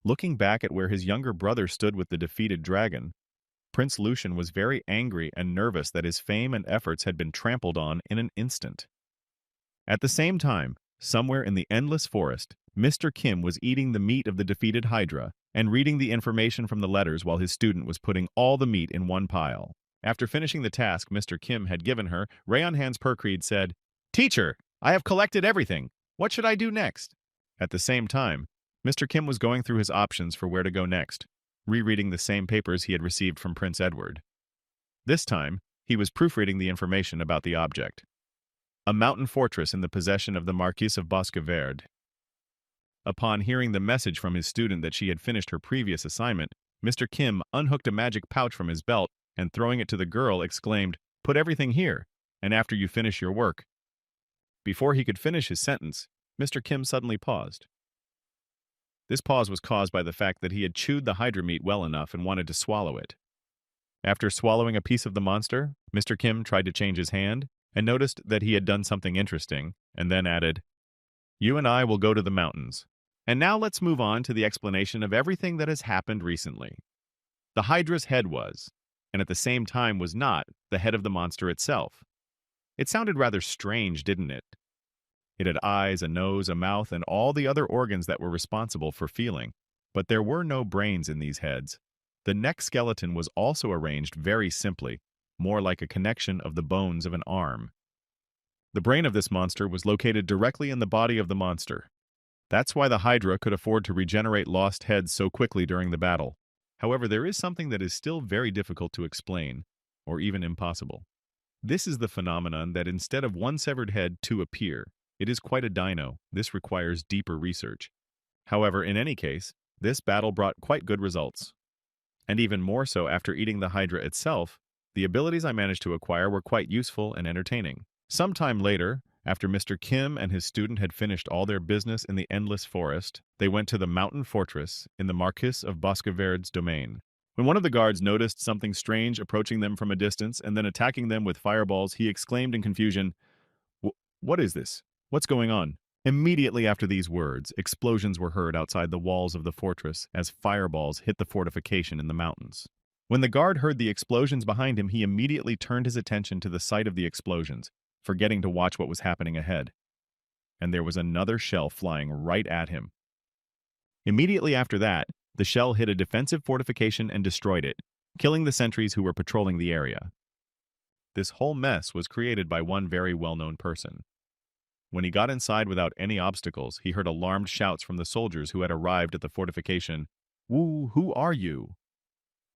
Looking back at where his younger brother stood with the defeated dragon, Prince Lucian was very angry and nervous that his fame and efforts had been trampled on in an instant. At the same time, somewhere in the endless forest, Mr. Kim was eating the meat of the defeated Hydra and reading the information from the letters while his student was putting all the meat in one pile. After finishing the task Mr. Kim had given her, Rayon Hans Percreed said, "Teacher, I have collected everything. What should I do next?" At the same time, Mr. Kim was going through his options for where to go next, rereading the same papers he had received from Prince Edward. This time, he was proofreading the information about the object. A mountain fortress in the possession of the Marquise of Bosqueverde. Upon hearing the message from his student that she had finished her previous assignment, Mr. Kim unhooked a magic pouch from his belt and, throwing it to the girl, exclaimed, "Put everything here, and after you finish your work." Before he could finish his sentence, Mr. Kim suddenly paused. This pause was caused by the fact that he had chewed the Hydra meat well enough and wanted to swallow it. After swallowing a piece of the monster, Mr. Kim tried to change his hand and noticed that he had done something interesting, and then added, "You and I will go to the mountains. And now let's move on to the explanation of everything that has happened recently." The Hydra's head was, and at the same time was not, the head of the monster itself. It sounded rather strange, didn't it? It had eyes, a nose, a mouth, and all the other organs that were responsible for feeling, but there were no brains in these heads. The neck skeleton was also arranged very simply, more like a connection of the bones of an arm. The brain of this monster was located directly in the body of the monster. That's why the Hydra could afford to regenerate lost heads so quickly during the battle. However, there is something that is still very difficult to explain, or even impossible. This is the phenomenon that instead of one severed head, two appear. It is quite a dino. This requires deeper research. However, in any case, this battle brought quite good results. And even more so after eating the Hydra itself, the abilities I managed to acquire were quite useful and entertaining. Sometime later, after Mr. Kim and his student had finished all their business in the endless forest, they went to the mountain fortress in the Marquis of Bosqueverde's domain. When one of the guards noticed something strange approaching them from a distance and then attacking them with fireballs, he exclaimed in confusion, "What is this? What's going on?" Immediately after these words, explosions were heard outside the walls of the fortress as fireballs hit the fortification in the mountains. When the guard heard the explosions behind him, he immediately turned his attention to the site of the explosions, forgetting to watch what was happening ahead. And there was another shell flying right at him. Immediately after that, the shell hit a defensive fortification and destroyed it, killing the sentries who were patrolling the area. This whole mess was created by one very well-known person. When he got inside without any obstacles, he heard alarmed shouts from the soldiers who had arrived at the fortification. "Woo, who are you?"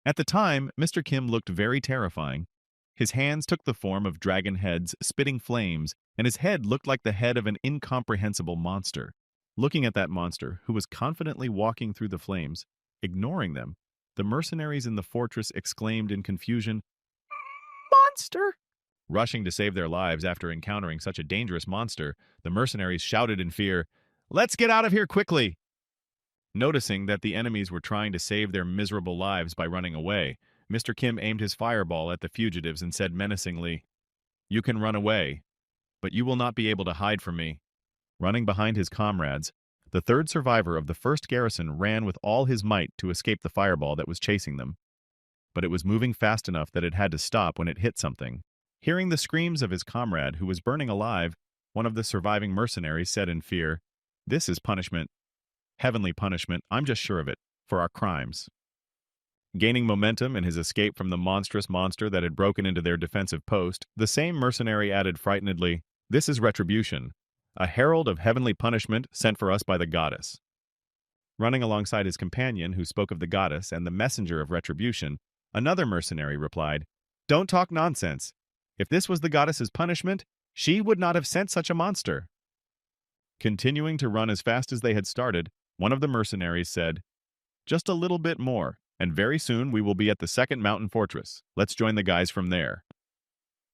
At the time, Mr. Kim looked very terrifying. His hands took the form of dragon heads, spitting flames, and his head looked like the head of an incomprehensible monster. Looking at that monster, who was confidently walking through the flames, ignoring them, the mercenaries in the fortress exclaimed in confusion, "Monster!" Rushing to save their lives after encountering such a dangerous monster, the mercenaries shouted in fear, "Let's get out of here quickly!" Noticing that the enemies were trying to save their miserable lives by running away, Mr. Kim aimed his fireball at the fugitives and said menacingly, "You can run away, but you will not be able to hide from me." Running behind his comrades, the third survivor of the first garrison ran with all his might to escape the fireball that was chasing them. But it was moving fast enough that it had to stop when it hit something. Hearing the screams of his comrade who was burning alive, one of the surviving mercenaries said in fear, "This is punishment. Heavenly punishment, I'm just sure of it, for our crimes." Gaining momentum in his escape from the monstrous monster that had broken into their defensive post, the same mercenary added frightenedly, "This is retribution, a herald of heavenly punishment sent for us by the goddess." Running alongside his companion, who spoke of the goddess and the messenger of retribution, another mercenary replied, "Don't talk nonsense. If this was the goddess's punishment, she would not have sent such a monster." Continuing to run as fast as they had started, one of the mercenaries said, "Just a little bit more, and very soon we will be at the second mountain fortress. Let's join the guys from there."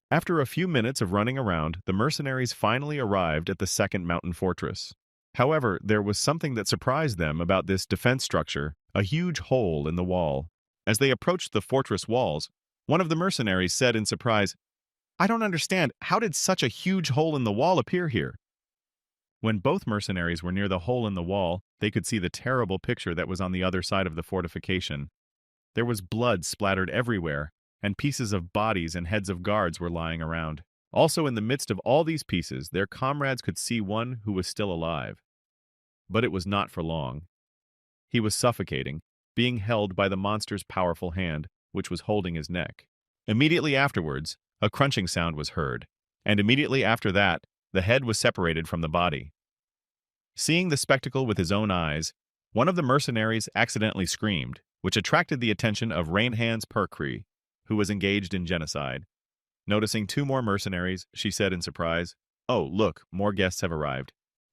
After a few minutes of running around, the mercenaries finally arrived at the second mountain fortress. However, there was something that surprised them about this defense structure, a huge hole in the wall. As they approached the fortress walls, one of the mercenaries said in surprise, "I don't understand, how did such a huge hole in the wall appear here?" When both mercenaries were near the hole in the wall, they could see the terrible picture that was on the other side of the fortification. There was blood splattered everywhere, and pieces of bodies and heads of guards were lying around. Also, in the midst of all these pieces, their comrades could see one who was still alive. But it was not for long. He was suffocating, being held by the monster's powerful hand, which was holding his neck. Immediately afterwards, a crunching sound was heard, and immediately after that, the head was separated from the body. Seeing the spectacle with his own eyes, one of the mercenaries accidentally screamed, which attracted the attention of Rainhands Perkree, who was engaged in genocide. Noticing two more mercenaries, she said in surprise, "Oh, look, more guests have arrived."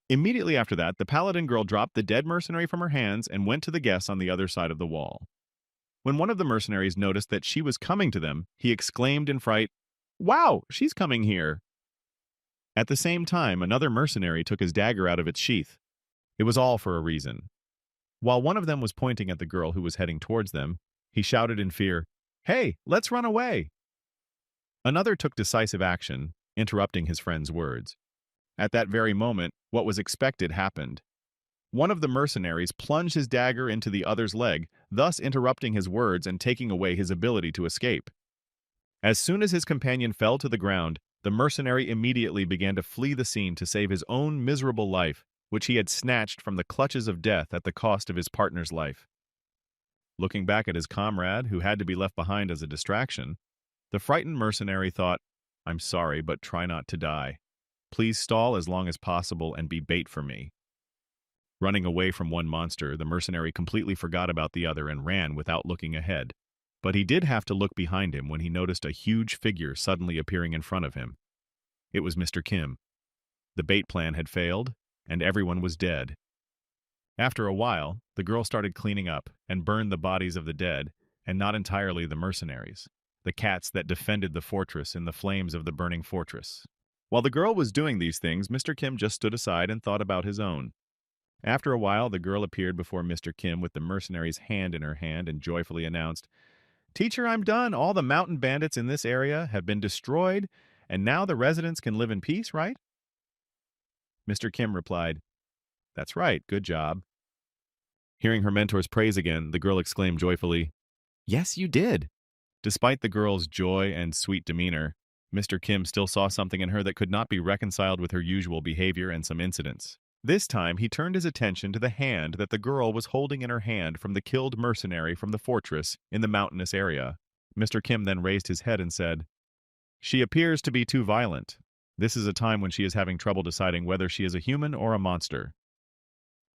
Immediately after that, the paladin girl dropped the dead mercenary from her hands and went to the guests on the other side of the wall. When one of the mercenaries noticed that she was coming to them, he exclaimed in fright, "Wow, she's coming here!" At the same time, another mercenary took his dagger out of its sheath. It was all for a reason. While one of them was pointing at the girl who was heading towards them, he shouted in fear, "Hey, let's run away!" Another took decisive action, interrupting his friend's words. At that very moment, what was expected happened. One of the mercenaries plunged his dagger into the other's leg, thus interrupting his words and taking away his ability to escape. As soon as his companion fell to the ground, the mercenary immediately began to flee the scene to save his own miserable life, which he had snatched from the clutches of death at the cost of his partner's life. Looking back at his comrade, who had to be left behind as a distraction, the frightened mercenary thought, "I'm sorry, but try not to die. Please stall as long as possible and be bait for me." Running away from one monster, the mercenary completely forgot about the other and ran without looking ahead. But he did have to look behind him when he noticed a huge figure suddenly appearing in front of him. It was Mr. Kim. The bait plan had failed, and everyone was dead. After a while, the girl started cleaning up and burned the bodies of the dead, and not entirely the mercenaries, the cats that defended the fortress in the flames of the burning fortress. While the girl was doing these things, Mr. Kim just stood aside and thought about his own. After a while, the girl appeared before Mr. Kim with the mercenary's hand in her hand and joyfully announced, "Teacher, I'm done. All the mountain bandits in this area have been destroyed, and now the residents can live in peace, right?" Mr. Kim replied, "That's right, good job." Hearing her mentor's praise again, the girl exclaimed joyfully, "Yes, you did." Despite the girl's joy and sweet demeanor, Mr. Kim still saw something in her that could not be reconciled with her usual behavior and some incidents. This time, he turned his attention to the hand that the girl was holding in her hand from the killed mercenary from the fortress in the mountainous area. Mr. Kim then raised his head and said, "She appears to be too violent. This is a time when she is having trouble deciding whether she is a human or a monster."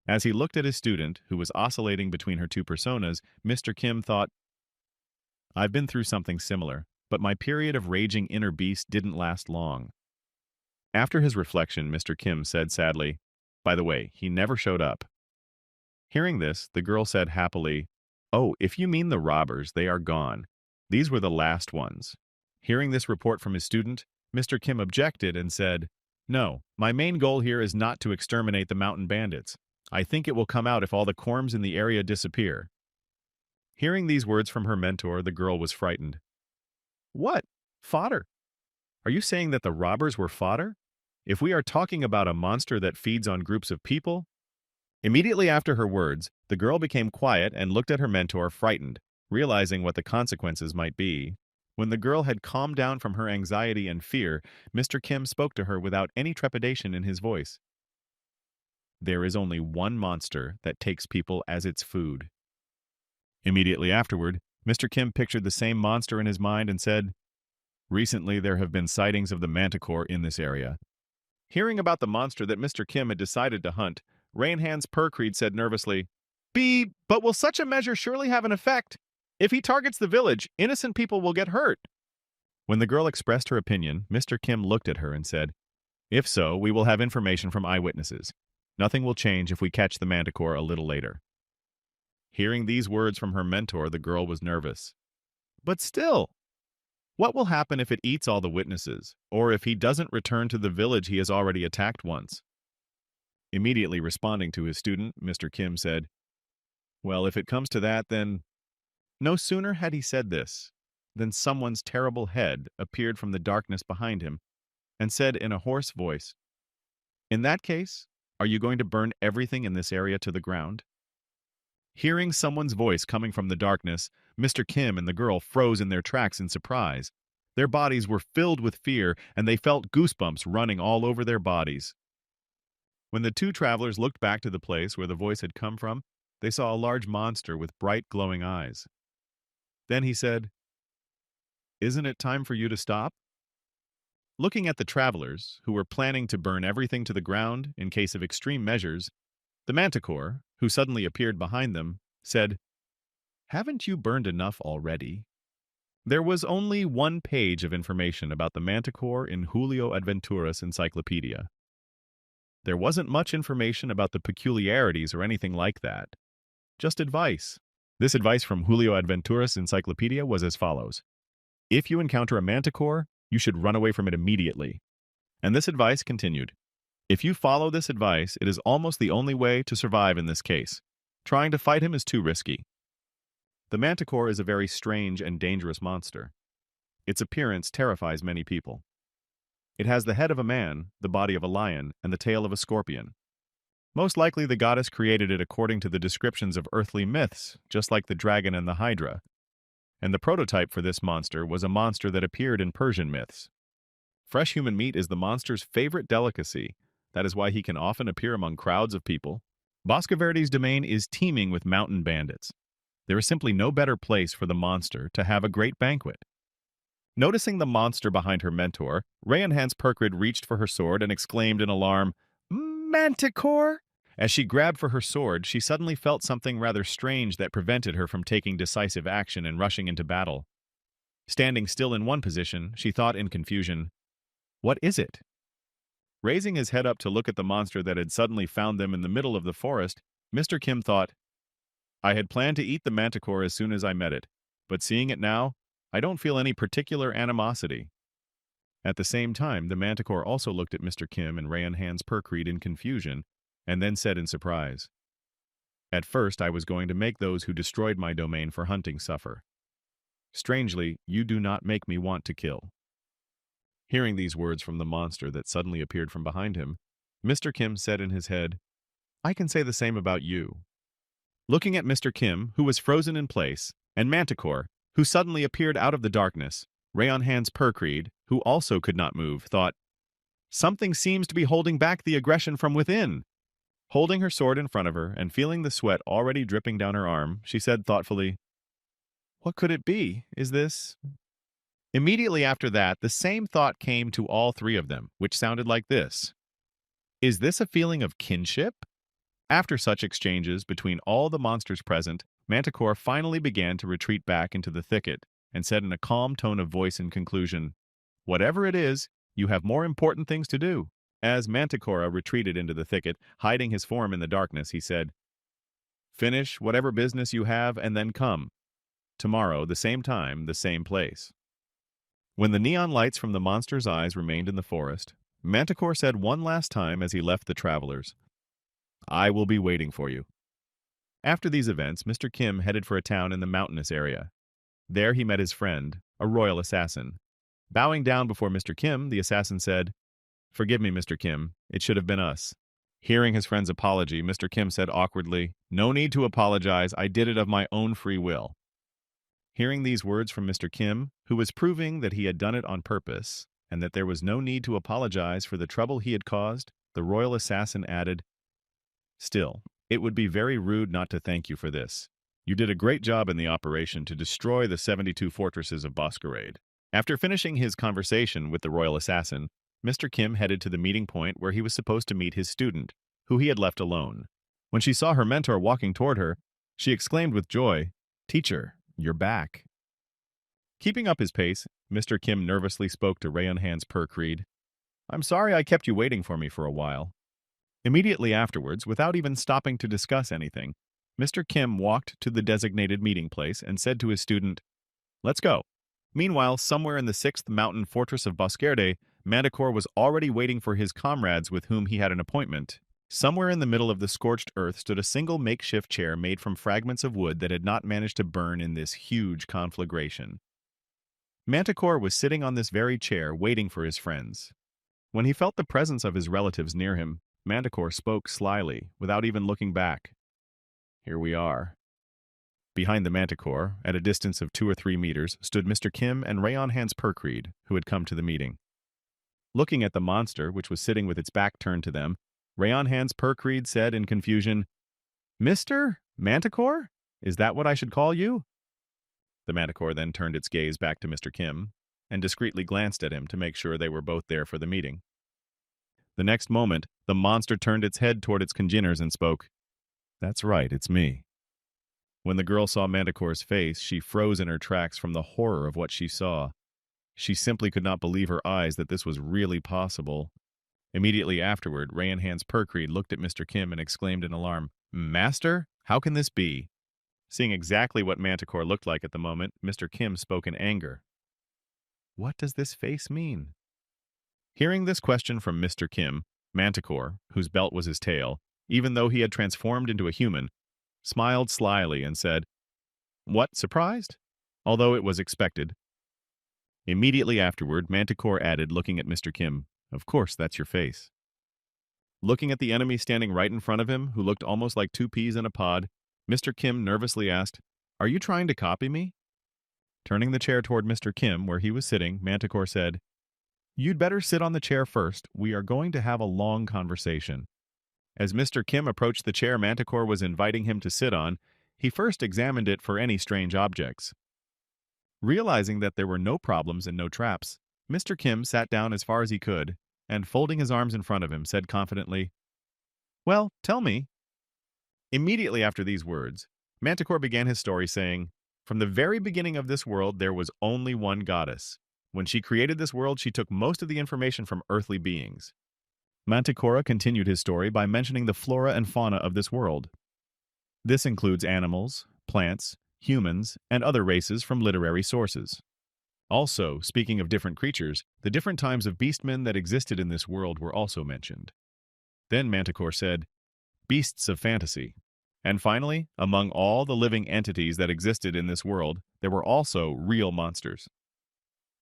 As he looked at his student, who was oscillating between her two personas, Mr. Kim thought, "I've been through something similar, but my period of raging inner beast didn't last long." After his reflection, Mr. Kim said sadly, "By the way, he never showed up." Hearing this, the girl said happily, "Oh, if you mean the robbers, they are gone. These were the last ones." Hearing this report from his student, Mr. Kim objected and said, "No, my main goal here is not to exterminate the mountain bandits. I think it will come out if all the corms in the area disappear." Hearing these words from her mentor, the girl was frightened. "What? Fodder? Are you saying that the robbers were fodder? If we are talking about a monster that feeds on groups of people?" Immediately after her words, the girl became quiet and looked at her mentor frightened, realizing what the consequences might be. When the girl had calmed down from her anxiety and fear, Mr. Kim spoke to her without any trepidation in his voice. There is only one monster that takes people as its food. Immediately afterward, Mr. Kim pictured the same monster in his mind and said, "Recently there have been sightings of the manticore in this area." Hearing about the monster that Mr. Kim had decided to hunt, Rainhands Percreed said nervously, But will such a measure surely have an effect? If he targets the village, innocent people will get hurt." When the girl expressed her opinion, Mr. Kim looked at her and said, "If so, we will have information from eyewitnesses. Nothing will change if we catch the manticore a little later." Hearing these words from her mentor, the girl was nervous. But still, what will happen if it eats all the witnesses, or if he doesn't return to the village he has already attacked once? Immediately responding to his student, Mr. Kim said, "Well, if it comes to that, then—" No sooner had he said this than someone's terrible head appeared from the darkness behind him and said in a hoarse voice, "In that case, are you going to burn everything in this area to the ground?" Hearing someone's voice coming from the darkness, Mr. Kim and the girl froze in their tracks in surprise. Their bodies were filled with fear, and they felt goosebumps running all over their bodies. When the two travelers looked back to the place where the voice had come from, they saw a large monster with bright, glowing eyes. Then he said, "Isn't it time for you to stop?" Looking at the travelers, who were planning to burn everything to the ground in case of extreme measures, the manticore, who suddenly appeared behind them, said, "Haven't you burned enough already?" There was only one page of information about the manticore in Julio Adventura's encyclopedia. There wasn't much information about the peculiarities or anything like that. Just advice. This advice from Julio Adventura's encyclopedia was as follows. If you encounter a manticore, you should run away from it immediately. And this advice continued. If you follow this advice, it is almost the only way to survive in this case. Trying to fight him is too risky. The manticore is a very strange and dangerous monster. Its appearance terrifies many people. It has the head of a man, the body of a lion, and the tail of a scorpion. Most likely the goddess created it according to the descriptions of earthly myths, just like the dragon and the hydra. And the prototype for this monster was a monster that appeared in Persian myths. Fresh human meat is the monster's favorite delicacy. That is why he can often appear among crowds of people. Boscoverdi's domain is teeming with mountain bandits. There is simply no better place for the monster to have a great banquet. Noticing the monster behind her mentor, Rayanhans Perkrid reached for her sword and exclaimed in alarm, "Manticore!" As she grabbed for her sword, she suddenly felt something rather strange that prevented her from taking decisive action and rushing into battle. Standing still in one position, she thought in confusion, "What is it?" Raising his head up to look at the monster that had suddenly found them in the middle of the forest, Mr. Kim thought, "I had planned to eat the manticore as soon as I met it, but seeing it now, I don't feel any particular animosity." At the same time, the manticore also looked at Mr. Kim and Rayanhans Perkrid in confusion, and then said in surprise, "At first I was going to make those who destroyed my domain for hunting suffer. Strangely, you do not make me want to kill." Hearing these words from the monster that suddenly appeared from behind him, Mr. Kim said in his head, "I can say the same about you." Looking at Mr. Kim, who was frozen in place, and Manticore, who suddenly appeared out of the darkness, Rayanhans Perkrid, who also could not move, thought, "Something seems to be holding back the aggression from within." Holding her sword in front of her and feeling the sweat already dripping down her arm, she said thoughtfully, "What could it be? Is this—" Immediately after that, the same thought came to all three of them, which sounded like this. Is this a feeling of kinship? After such exchanges between all the monsters present, Manticore finally began to retreat back into the thicket and said in a calm tone of voice in conclusion, "Whatever it is, you have more important things to do." As Manticore retreated into the thicket, hiding his form in the darkness, he said, "Finish whatever business you have and then come. Tomorrow, the same time, the same place." When the neon lights from the monster's eyes remained in the forest, Manticore said one last time as he left the travelers, "I will be waiting for you." After these events, Mr. Kim headed for a town in the mountainous area. There he met his friend, a royal assassin. Bowing down before Mr. Kim, the assassin said, "Forgive me, Mr. Kim, it should have been us." Hearing his friend's apology, Mr. Kim said awkwardly, "No need to apologize, I did it of my own free will." Hearing these words from Mr. Kim, who was proving that he had done it on purpose, and that there was no need to apologize for the trouble he had caused, the royal assassin added, "Still, it would be very rude not to thank you for this. You did a great job in the operation to destroy the 72 fortresses of Boscarade." After finishing his conversation with the royal assassin, Mr. Kim headed to the meeting point where he was supposed to meet his student, who he had left alone. When she saw her mentor walking toward her, she exclaimed with joy, "Teacher, you're back." Keeping up his pace, Mr. Kim nervously spoke to Rayon Hans Perkreed. "I'm sorry I kept you waiting for me for a while." Immediately afterwards, without even stopping to discuss anything, Mr. Kim walked to the designated meeting place and said to his student, "Let's go." Meanwhile, somewhere in the 6th mountain fortress of Boscarde, Manticore was already waiting for his comrades with whom he had an appointment. Somewhere in the middle of the scorched earth stood a single makeshift chair made from fragments of wood that had not managed to burn in this huge conflagration. Manticore was sitting on this very chair waiting for his friends. When he felt the presence of his relatives near him, Manticore spoke slyly, without even looking back. "Here we are." Behind the Manticore, at a distance of 2 or 3 meters, stood Mr. Kim and Rayon Hans Perkreed, who had come to the meeting. Looking at the monster, which was sitting with its back turned to them, Rayon Hans Perkreed said in confusion, "Mr. Manticore? Is that what I should call you?" The Manticore then turned its gaze back to Mr. Kim and discreetly glanced at him to make sure they were both there for the meeting. The next moment, the monster turned its head toward its congeners and spoke, "That's right, it's me." When the girl saw Manticore's face, she froze in her tracks from the horror of what she saw. She simply could not believe her eyes that this was really possible. Immediately afterward, Rayon Hans Perkreed looked at Mr. Kim and exclaimed in alarm, "Master, how can this be?" Seeing exactly what Manticore looked like at the moment, Mr. Kim spoke in anger. "What does this face mean?" Hearing this question from Mr. Kim, Manticore, whose belt was his tail, even though he had transformed into a human, smiled slyly and said, "What, surprised? Although it was expected." Immediately afterward, Manticore added, looking at Mr. Kim, "Of course, that's your face." Looking at the enemy standing right in front of him, who looked almost like 2 peas in a pod, Mr. Kim nervously asked, "Are you trying to copy me?" Turning the chair toward Mr. Kim, where he was sitting, Manticore said, "You'd better sit on the chair first. We are going to have a long conversation." As Mr. Kim approached the chair Manticore was inviting him to sit on, he first examined it for any strange objects. Realizing that there were no problems and no traps, Mr. Kim sat down as far as he could, and folding his arms in front of him, said confidently, "Well, tell me." Immediately after these words, Manticore began his story saying, "From the very beginning of this world, there was only one goddess. When she created this world, she took most of the information from earthly beings." Manticore continued his story by mentioning the flora and fauna of this world. This includes animals, plants, humans, and other races from literary sources. Also, speaking of different creatures, the different types of beastmen that existed in this world were also mentioned. Then Manticore said, "Beasts of fantasy." And finally, among all the living entities that existed in this world, there were also real monsters.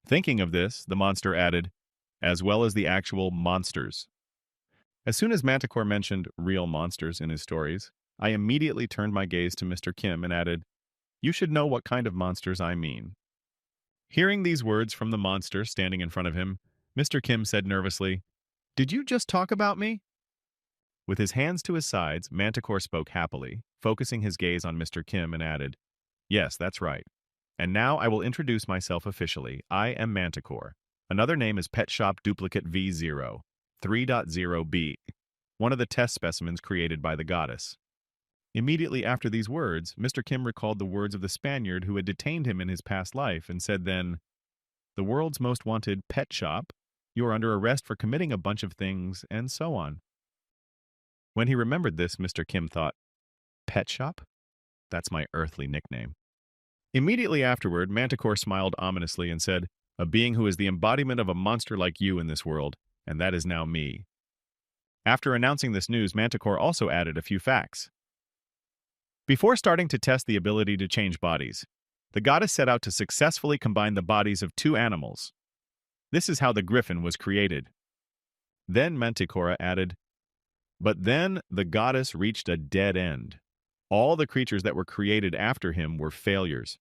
Thinking of this, the monster added, "As well as the actual monsters." As soon as Manticore mentioned real monsters in his stories, I immediately turned my gaze to Mr. Kim and added, "You should know what kind of monsters I mean." Hearing these words from the monster standing in front of him, Mr. Kim said nervously, "Did you just talk about me?" With his hands to his sides, Manticore spoke happily, focusing his gaze on Mr. Kim and added, "Yes, that's right. And now I will introduce myself officially. I am Manticore. Another name is Pet Shop Duplicate V0, 3.0b, one of the test specimens created by the goddess." Immediately after these words, Mr. Kim recalled the words of the Spaniard who had detained him in his past life and said then, "The world's most wanted pet shop, you are under arrest for committing a bunch of things," and so on. When he remembered this, Mr. Kim thought, "Pet shop? That's my earthly nickname." Immediately afterward, Manticore smiled ominously and said, "A being who is the embodiment of a monster like you in this world, and that is now me." After announcing this news, Manticore also added a few facts. Before starting to test the ability to change bodies, the goddess set out to successfully combine the bodies of 2 animals. This is how the griffin was created. Then Manticore added, "But then the goddess reached a dead end. All the creatures that were created after him were failures.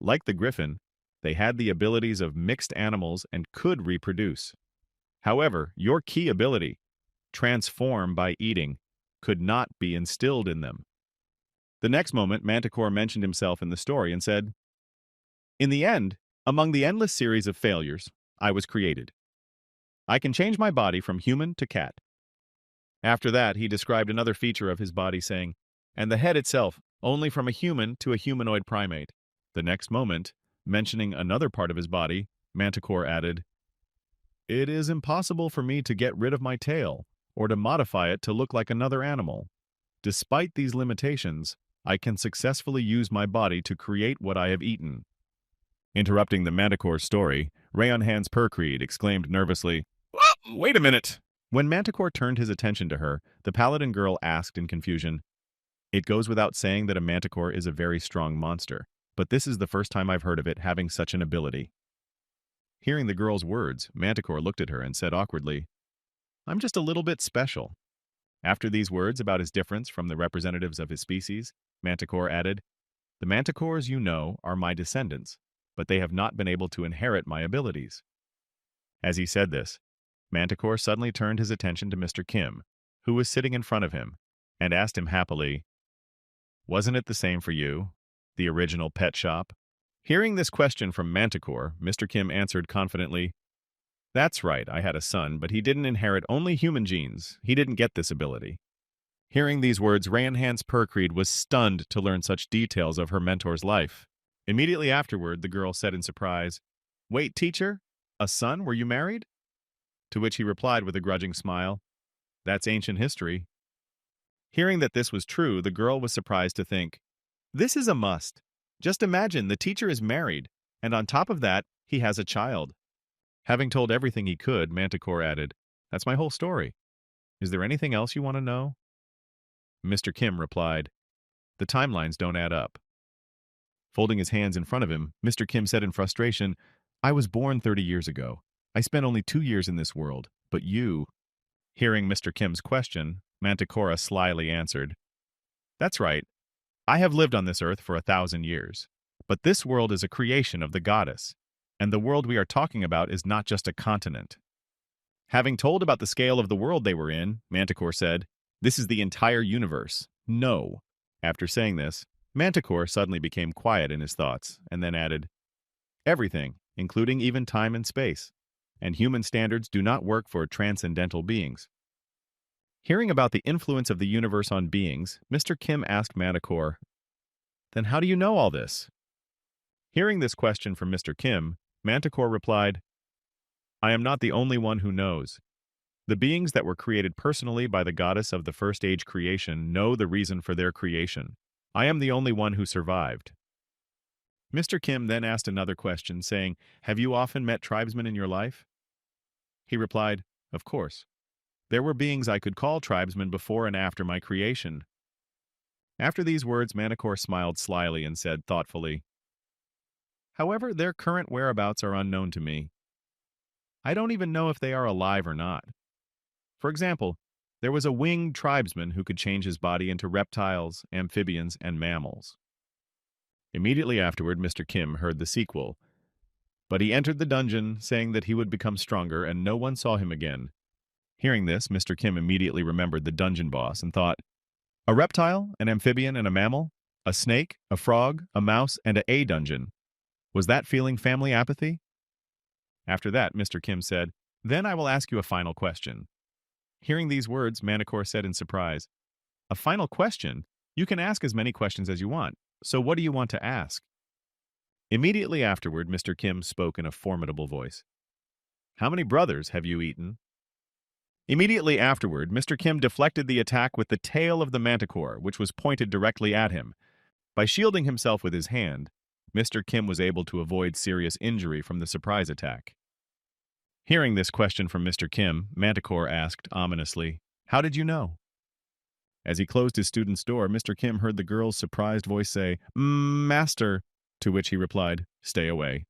Like the griffin, they had the abilities of mixed animals and could reproduce. However, your key ability, transform by eating, could not be instilled in them. The next moment, Manticore mentioned himself in the story and said, "In the end, among the endless series of failures, I was created. I can change my body from human to cat." After that, he described another feature of his body, saying, "And the head itself, only from a human to a humanoid primate." The next moment, mentioning another part of his body, Manticore added, "It is impossible for me to get rid of my tail, or to modify it to look like another animal. Despite these limitations, I can successfully use my body to create what I have eaten." Interrupting the Manticore's story, Rayon Hans Percreed exclaimed nervously, "Wait a minute!" When Manticore turned his attention to her, the Paladin girl asked in confusion, "It goes without saying that a Manticore is a very strong monster, but this is the first time I've heard of it having such an ability." Hearing the girl's words, Manticore looked at her and said awkwardly, "I'm just a little bit special." After these words about his difference from the representatives of his species, Manticore added, "The Manticores you know are my descendants, but they have not been able to inherit my abilities." As he said this, Manticore suddenly turned his attention to Mr. Kim, who was sitting in front of him, and asked him happily, "Wasn't it the same for you, the original pet shop?" Hearing this question from Manticore, Mr. Kim answered confidently, "That's right, I had a son, but he didn't inherit only human genes. He didn't get this ability." Hearing these words, Rayon Hans Percreed was stunned to learn such details of her mentor's life. Immediately afterward, the girl said in surprise, "Wait, teacher? A son? Were you married?" To which he replied with a grudging smile, "That's ancient history." Hearing that this was true, the girl was surprised to think, "This is a must. Just imagine, the teacher is married, and on top of that, he has a child." Having told everything he could, Manticore added, "That's my whole story. Is there anything else you want to know?" Mr. Kim replied, "The timelines don't add up." Folding his hands in front of him, Mr. Kim said in frustration, "I was born 30 years ago. I spent only 2 years in this world, but you—" Hearing Mr. Kim's question, Manticore slyly answered, "That's right. I have lived on this earth for 1,000 years. But this world is a creation of the goddess, and the world we are talking about is not just a continent." Having told about the scale of the world they were in, Manticore said, "This is the entire universe. No." After saying this, Manticore suddenly became quiet in his thoughts, and then added, "Everything, including even time and space. And human standards do not work for transcendental beings." Hearing about the influence of the universe on beings, Mr. Kim asked Manticore, "Then how do you know all this?" Hearing this question from Mr. Kim, Manticore replied, "I am not the only one who knows. The beings that were created personally by the goddess of the first age creation know the reason for their creation. I am the only one who survived." Mr. Kim then asked another question, saying, "Have you often met tribesmen in your life?" He replied, "Of course. There were beings I could call tribesmen before and after my creation." After these words, Manticore smiled slyly and said thoughtfully, "However, their current whereabouts are unknown to me. I don't even know if they are alive or not. For example, there was a winged tribesman who could change his body into reptiles, amphibians, and mammals." Immediately afterward, Mr. Kim heard the sequel, but he entered the dungeon, saying that he would become stronger, and no one saw him again. Hearing this, Mr. Kim immediately remembered the dungeon boss and thought, "A reptile, an amphibian, and a mammal? A snake, a frog, a mouse, and a dungeon. Was that feeling family apathy?" After that, Mr. Kim said, "Then I will ask you a final question." Hearing these words, Manticore said in surprise, "A final question? You can ask as many questions as you want. So what do you want to ask?" Immediately afterward, Mr. Kim spoke in a formidable voice. "How many brothers have you eaten?" Immediately afterward, Mr. Kim deflected the attack with the tail of the Manticore, which was pointed directly at him. By shielding himself with his hand, Mr. Kim was able to avoid serious injury from the surprise attack. Hearing this question from Mr. Kim, Manticore asked ominously, "How did you know?" As he closed his student's door, Mr. Kim heard the girl's surprised voice say, "Master," to which he replied, "Stay away."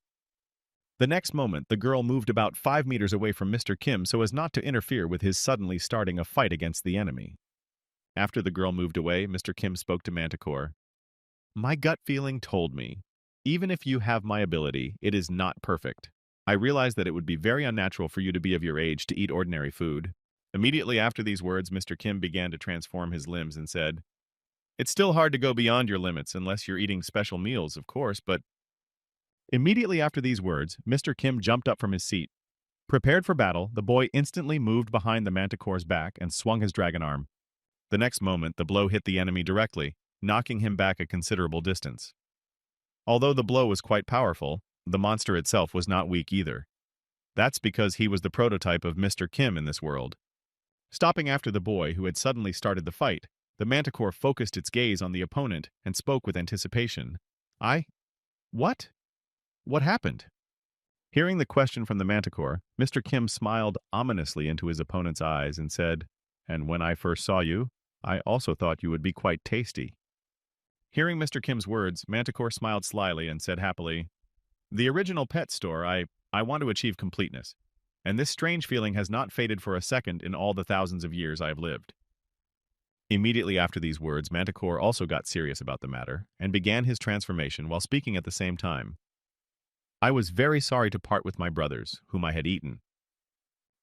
The next moment, the girl moved about 5 meters away from Mr. Kim so as not to interfere with his suddenly starting a fight against the enemy. After the girl moved away, Mr. Kim spoke to Manticore. "My gut feeling told me. Even if you have my ability, it is not perfect. I realize that it would be very unnatural for you to be of your age to eat ordinary food. Immediately after these words, Mr. Kim began to transform his limbs and said, "It's still hard to go beyond your limits unless you're eating special meals, of course, but..." Immediately after these words, Mr. Kim jumped up from his seat. Prepared for battle, the boy instantly moved behind the manticore's back and swung his dragon arm. The next moment, the blow hit the enemy directly, knocking him back a considerable distance. Although the blow was quite powerful, the monster itself was not weak either. That's because he was the prototype of Mr. Kim in this world. Stopping after the boy who had suddenly started the fight, the manticore focused its gaze on the opponent and spoke with anticipation. What? What happened?" Hearing the question from the manticore, Mr. Kim smiled ominously into his opponent's eyes and said, "And when I first saw you, I also thought you would be quite tasty." Hearing Mr. Kim's words, Manticore smiled slyly and said happily, "The original pet store, I want to achieve completeness, and this strange feeling has not faded for a second in all the thousands of years I have lived." Immediately after these words, Manticore also got serious about the matter and began his transformation while speaking at the same time. "I was very sorry to part with my brothers, whom I had eaten."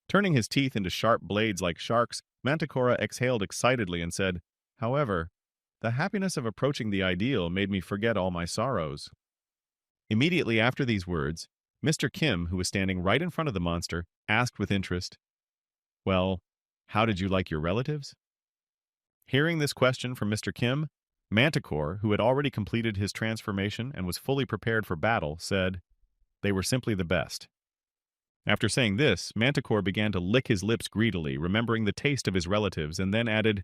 Turning his teeth into sharp blades like sharks, Manticora exhaled excitedly and said, "However, the happiness of approaching the ideal made me forget all my sorrows." Immediately after these words, Mr. Kim, who was standing right in front of the monster, asked with interest, "Well, how did you like your relatives?" Hearing this question from Mr. Kim, Manticore, who had already completed his transformation and was fully prepared for battle, said, "They were simply the best." After saying this, Manticore began to lick his lips greedily, remembering the taste of his relatives, and then added,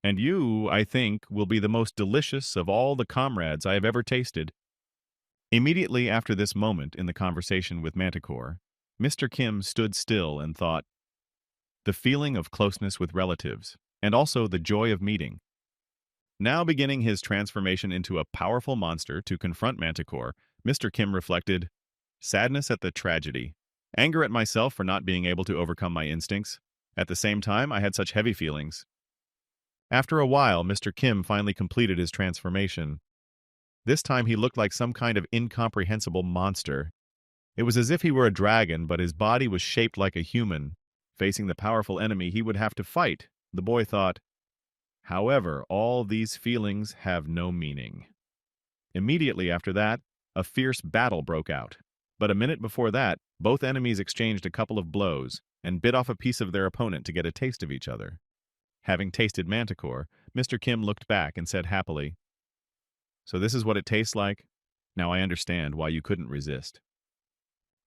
"And you, I think, will be the most delicious of all the comrades I have ever tasted." Immediately after this moment in the conversation with Manticore, Mr. Kim stood still and thought, the feeling of closeness with relatives, and also the joy of meeting. Now beginning his transformation into a powerful monster to confront Manticore, Mr. Kim reflected, sadness at the tragedy, anger at myself for not being able to overcome my instincts. At the same time, I had such heavy feelings. After a while, Mr. Kim finally completed his transformation. This time he looked like some kind of incomprehensible monster. It was as if he were a dragon, but his body was shaped like a human. Facing the powerful enemy he would have to fight, the boy thought. However, all these feelings have no meaning. Immediately after that, a fierce battle broke out. But a minute before that, both enemies exchanged a couple of blows and bit off a piece of their opponent to get a taste of each other. Having tasted Manticore, Mr. Kim looked back and said happily, "So this is what it tastes like? Now I understand why you couldn't resist."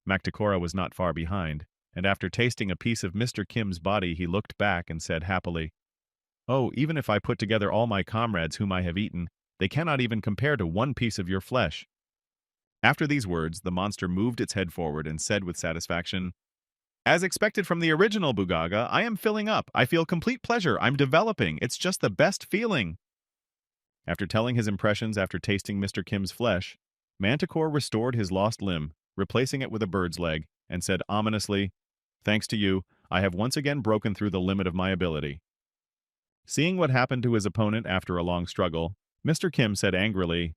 Manticora was not far behind, and after tasting a piece of Mr. Kim's body, he looked back and said happily, "Oh, even if I put together all my comrades whom I have eaten, they cannot even compare to one piece of your flesh." After these words, the monster moved its head forward and said with satisfaction, "As expected from the original Bugaga, I am filling up. I feel complete pleasure. I'm developing. It's just the best feeling." After telling his impressions after tasting Mr. Kim's flesh, Manticore restored his lost limb, replacing it with a bird's leg, and said ominously, "Thanks to you, I have once again broken through the limit of my ability." Seeing what happened to his opponent after a long struggle, Mr. Kim said angrily,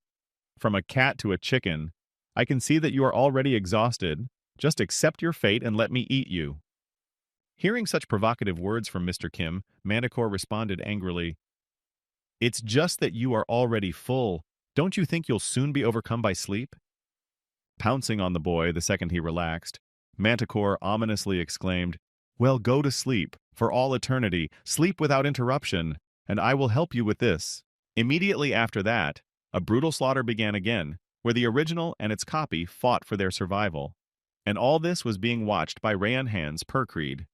"From a cat to a chicken, I can see that you are already exhausted. Just accept your fate and let me eat you." Hearing such provocative words from Mr. Kim, Manticore responded angrily, "It's just that you are already full. Don't you think you'll soon be overcome by sleep?" Pouncing on the boy the second he relaxed, Manticore ominously exclaimed, "Well, go to sleep, for all eternity, sleep without interruption, and I will help you with this." Immediately after that, a brutal slaughter began again, where the original and its copy fought for their survival. And all this was being watched by Rayan Han's Percreed.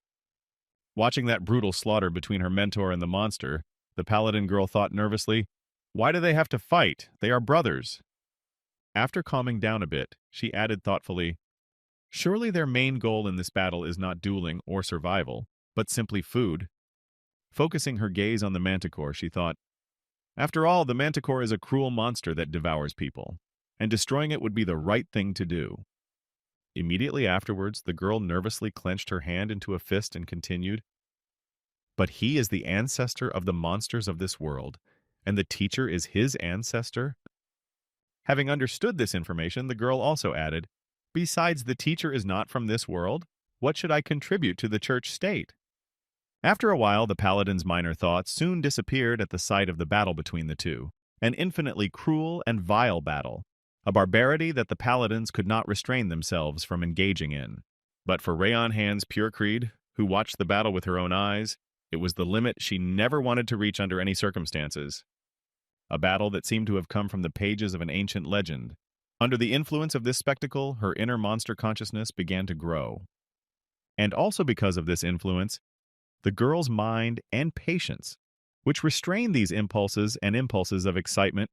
Watching that brutal slaughter between her mentor and the monster, the paladin girl thought nervously, "Why do they have to fight? They are brothers." After calming down a bit, she added thoughtfully, "Surely their main goal in this battle is not dueling or survival, but simply food." Focusing her gaze on the manticore, she thought, "After all, the manticore is a cruel monster that devours people, and destroying it would be the right thing to do." Immediately afterwards, the girl nervously clenched her hand into a fist and continued, "But he is the ancestor of the monsters of this world, and the teacher is his ancestor?" Having understood this information, the girl also added, "Besides, the teacher is not from this world. What should I contribute to the church state?" After a while, the paladin's minor thoughts soon disappeared at the sight of the battle between the two, an infinitely cruel and vile battle, a barbarity that the paladins could not restrain themselves from engaging in. But for Rayon Hand's pure creed, who watched the battle with her own eyes, it was the limit she never wanted to reach under any circumstances. A battle that seemed to have come from the pages of an ancient legend. Under the influence of this spectacle, her inner monster consciousness began to grow. And also because of this influence, the girl's mind and patience, which restrained these impulses and impulses of excitement,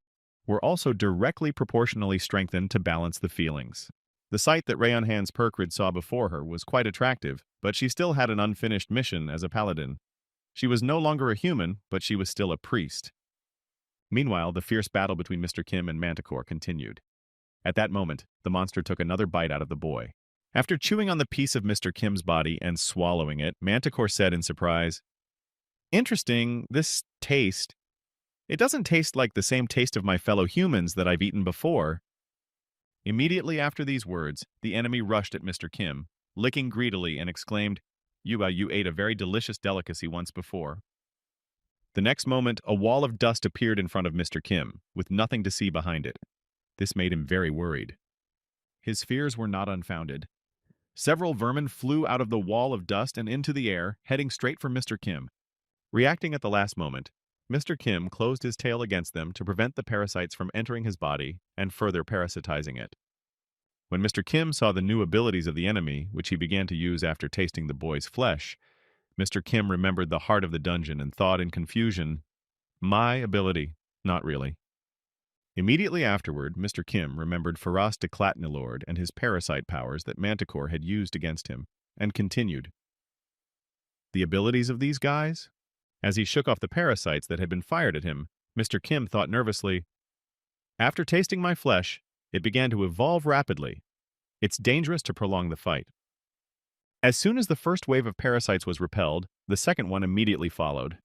were also directly proportionally strengthened to balance the feelings. The sight that Rayon Hand's Perkrid saw before her was quite attractive, but she still had an unfinished mission as a paladin. She was no longer a human, but she was still a priest. Meanwhile, the fierce battle between Mr. Kim and Manticore continued. At that moment, the monster took another bite out of the boy. After chewing on the piece of Mr. Kim's body and swallowing it, Manticore said in surprise, "Interesting, this taste. It doesn't taste like the same taste of my fellow humans that I've eaten before." Immediately after these words, the enemy rushed at Mr. Kim, licking greedily, and exclaimed, You ate a very delicious delicacy once before." The next moment, a wall of dust appeared in front of Mr. Kim, with nothing to see behind it. This made him very worried. His fears were not unfounded. Several vermin flew out of the wall of dust and into the air, heading straight for Mr. Kim. Reacting at the last moment, Mr. Kim closed his tail against them to prevent the parasites from entering his body and further parasitizing it. When Mr. Kim saw the new abilities of the enemy, which he began to use after tasting the boy's flesh, Mr. Kim remembered the heart of the dungeon and thought in confusion, "My ability, not really." Immediately afterward, Mr. Kim remembered Faraz Declatnilord and his parasite powers that Manticore had used against him, and continued, "The abilities of these guys?" As he shook off the parasites that had been fired at him, Mr. Kim thought nervously, "After tasting my flesh, it began to evolve rapidly. It's dangerous to prolong the fight." As soon as the first wave of parasites was repelled, the second one immediately followed.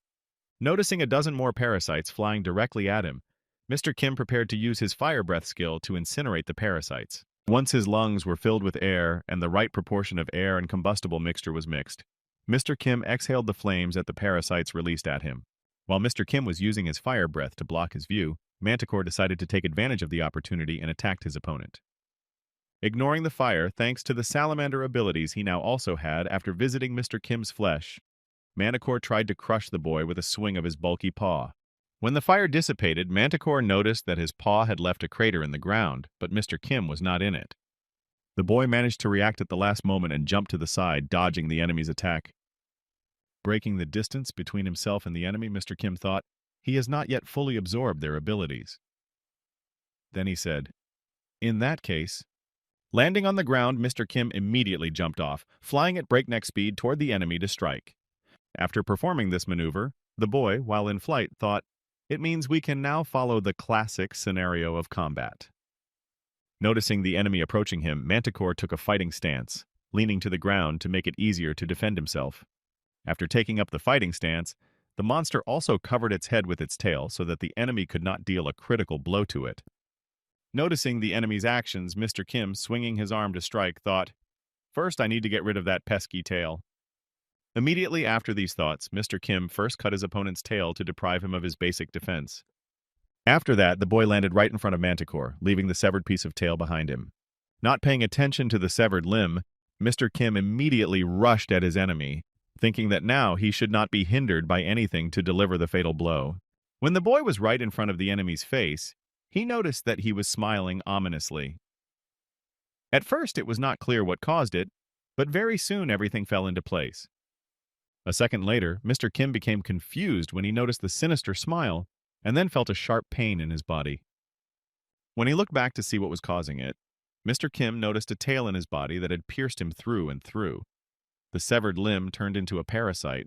Noticing a dozen more parasites flying directly at him, Mr. Kim prepared to use his fire breath skill to incinerate the parasites. Once his lungs were filled with air and the right proportion of air and combustible mixture was mixed, Mr. Kim exhaled the flames that the parasites released at him. While Mr. Kim was using his fire breath to block his view, Manticore decided to take advantage of the opportunity and attacked his opponent. Ignoring the fire, thanks to the salamander abilities he now also had after visiting Mr. Kim's flesh, Manticore tried to crush the boy with a swing of his bulky paw. When the fire dissipated, Manticore noticed that his paw had left a crater in the ground, but Mr. Kim was not in it. The boy managed to react at the last moment and jumped to the side, dodging the enemy's attack. Breaking the distance between himself and the enemy, Mr. Kim thought, he has not yet fully absorbed their abilities. Then he said, "In that case..." Landing on the ground, Mr. Kim immediately jumped off, flying at breakneck speed toward the enemy to strike. After performing this maneuver, the boy, while in flight, thought, "It means we can now follow the classic scenario of combat." Noticing the enemy approaching him, Manticore took a fighting stance, leaning to the ground to make it easier to defend himself. After taking up the fighting stance, the monster also covered its head with its tail so that the enemy could not deal a critical blow to it. Noticing the enemy's actions, Mr. Kim, swinging his arm to strike, thought, "First, I need to get rid of that pesky tail." Immediately after these thoughts, Mr. Kim first cut his opponent's tail to deprive him of his basic defense. After that, the boy landed right in front of Manticore, leaving the severed piece of tail behind him. Not paying attention to the severed limb, Mr. Kim immediately rushed at his enemy, thinking that now he should not be hindered by anything to deliver the fatal blow. When the boy was right in front of the enemy's face, he noticed that he was smiling ominously. At first, it was not clear what caused it, but very soon everything fell into place. A second later, Mr. Kim became confused when he noticed the sinister smile, and then felt a sharp pain in his body. When he looked back to see what was causing it, Mr. Kim noticed a tail in his body that had pierced him through and through. The severed limb turned into a parasite.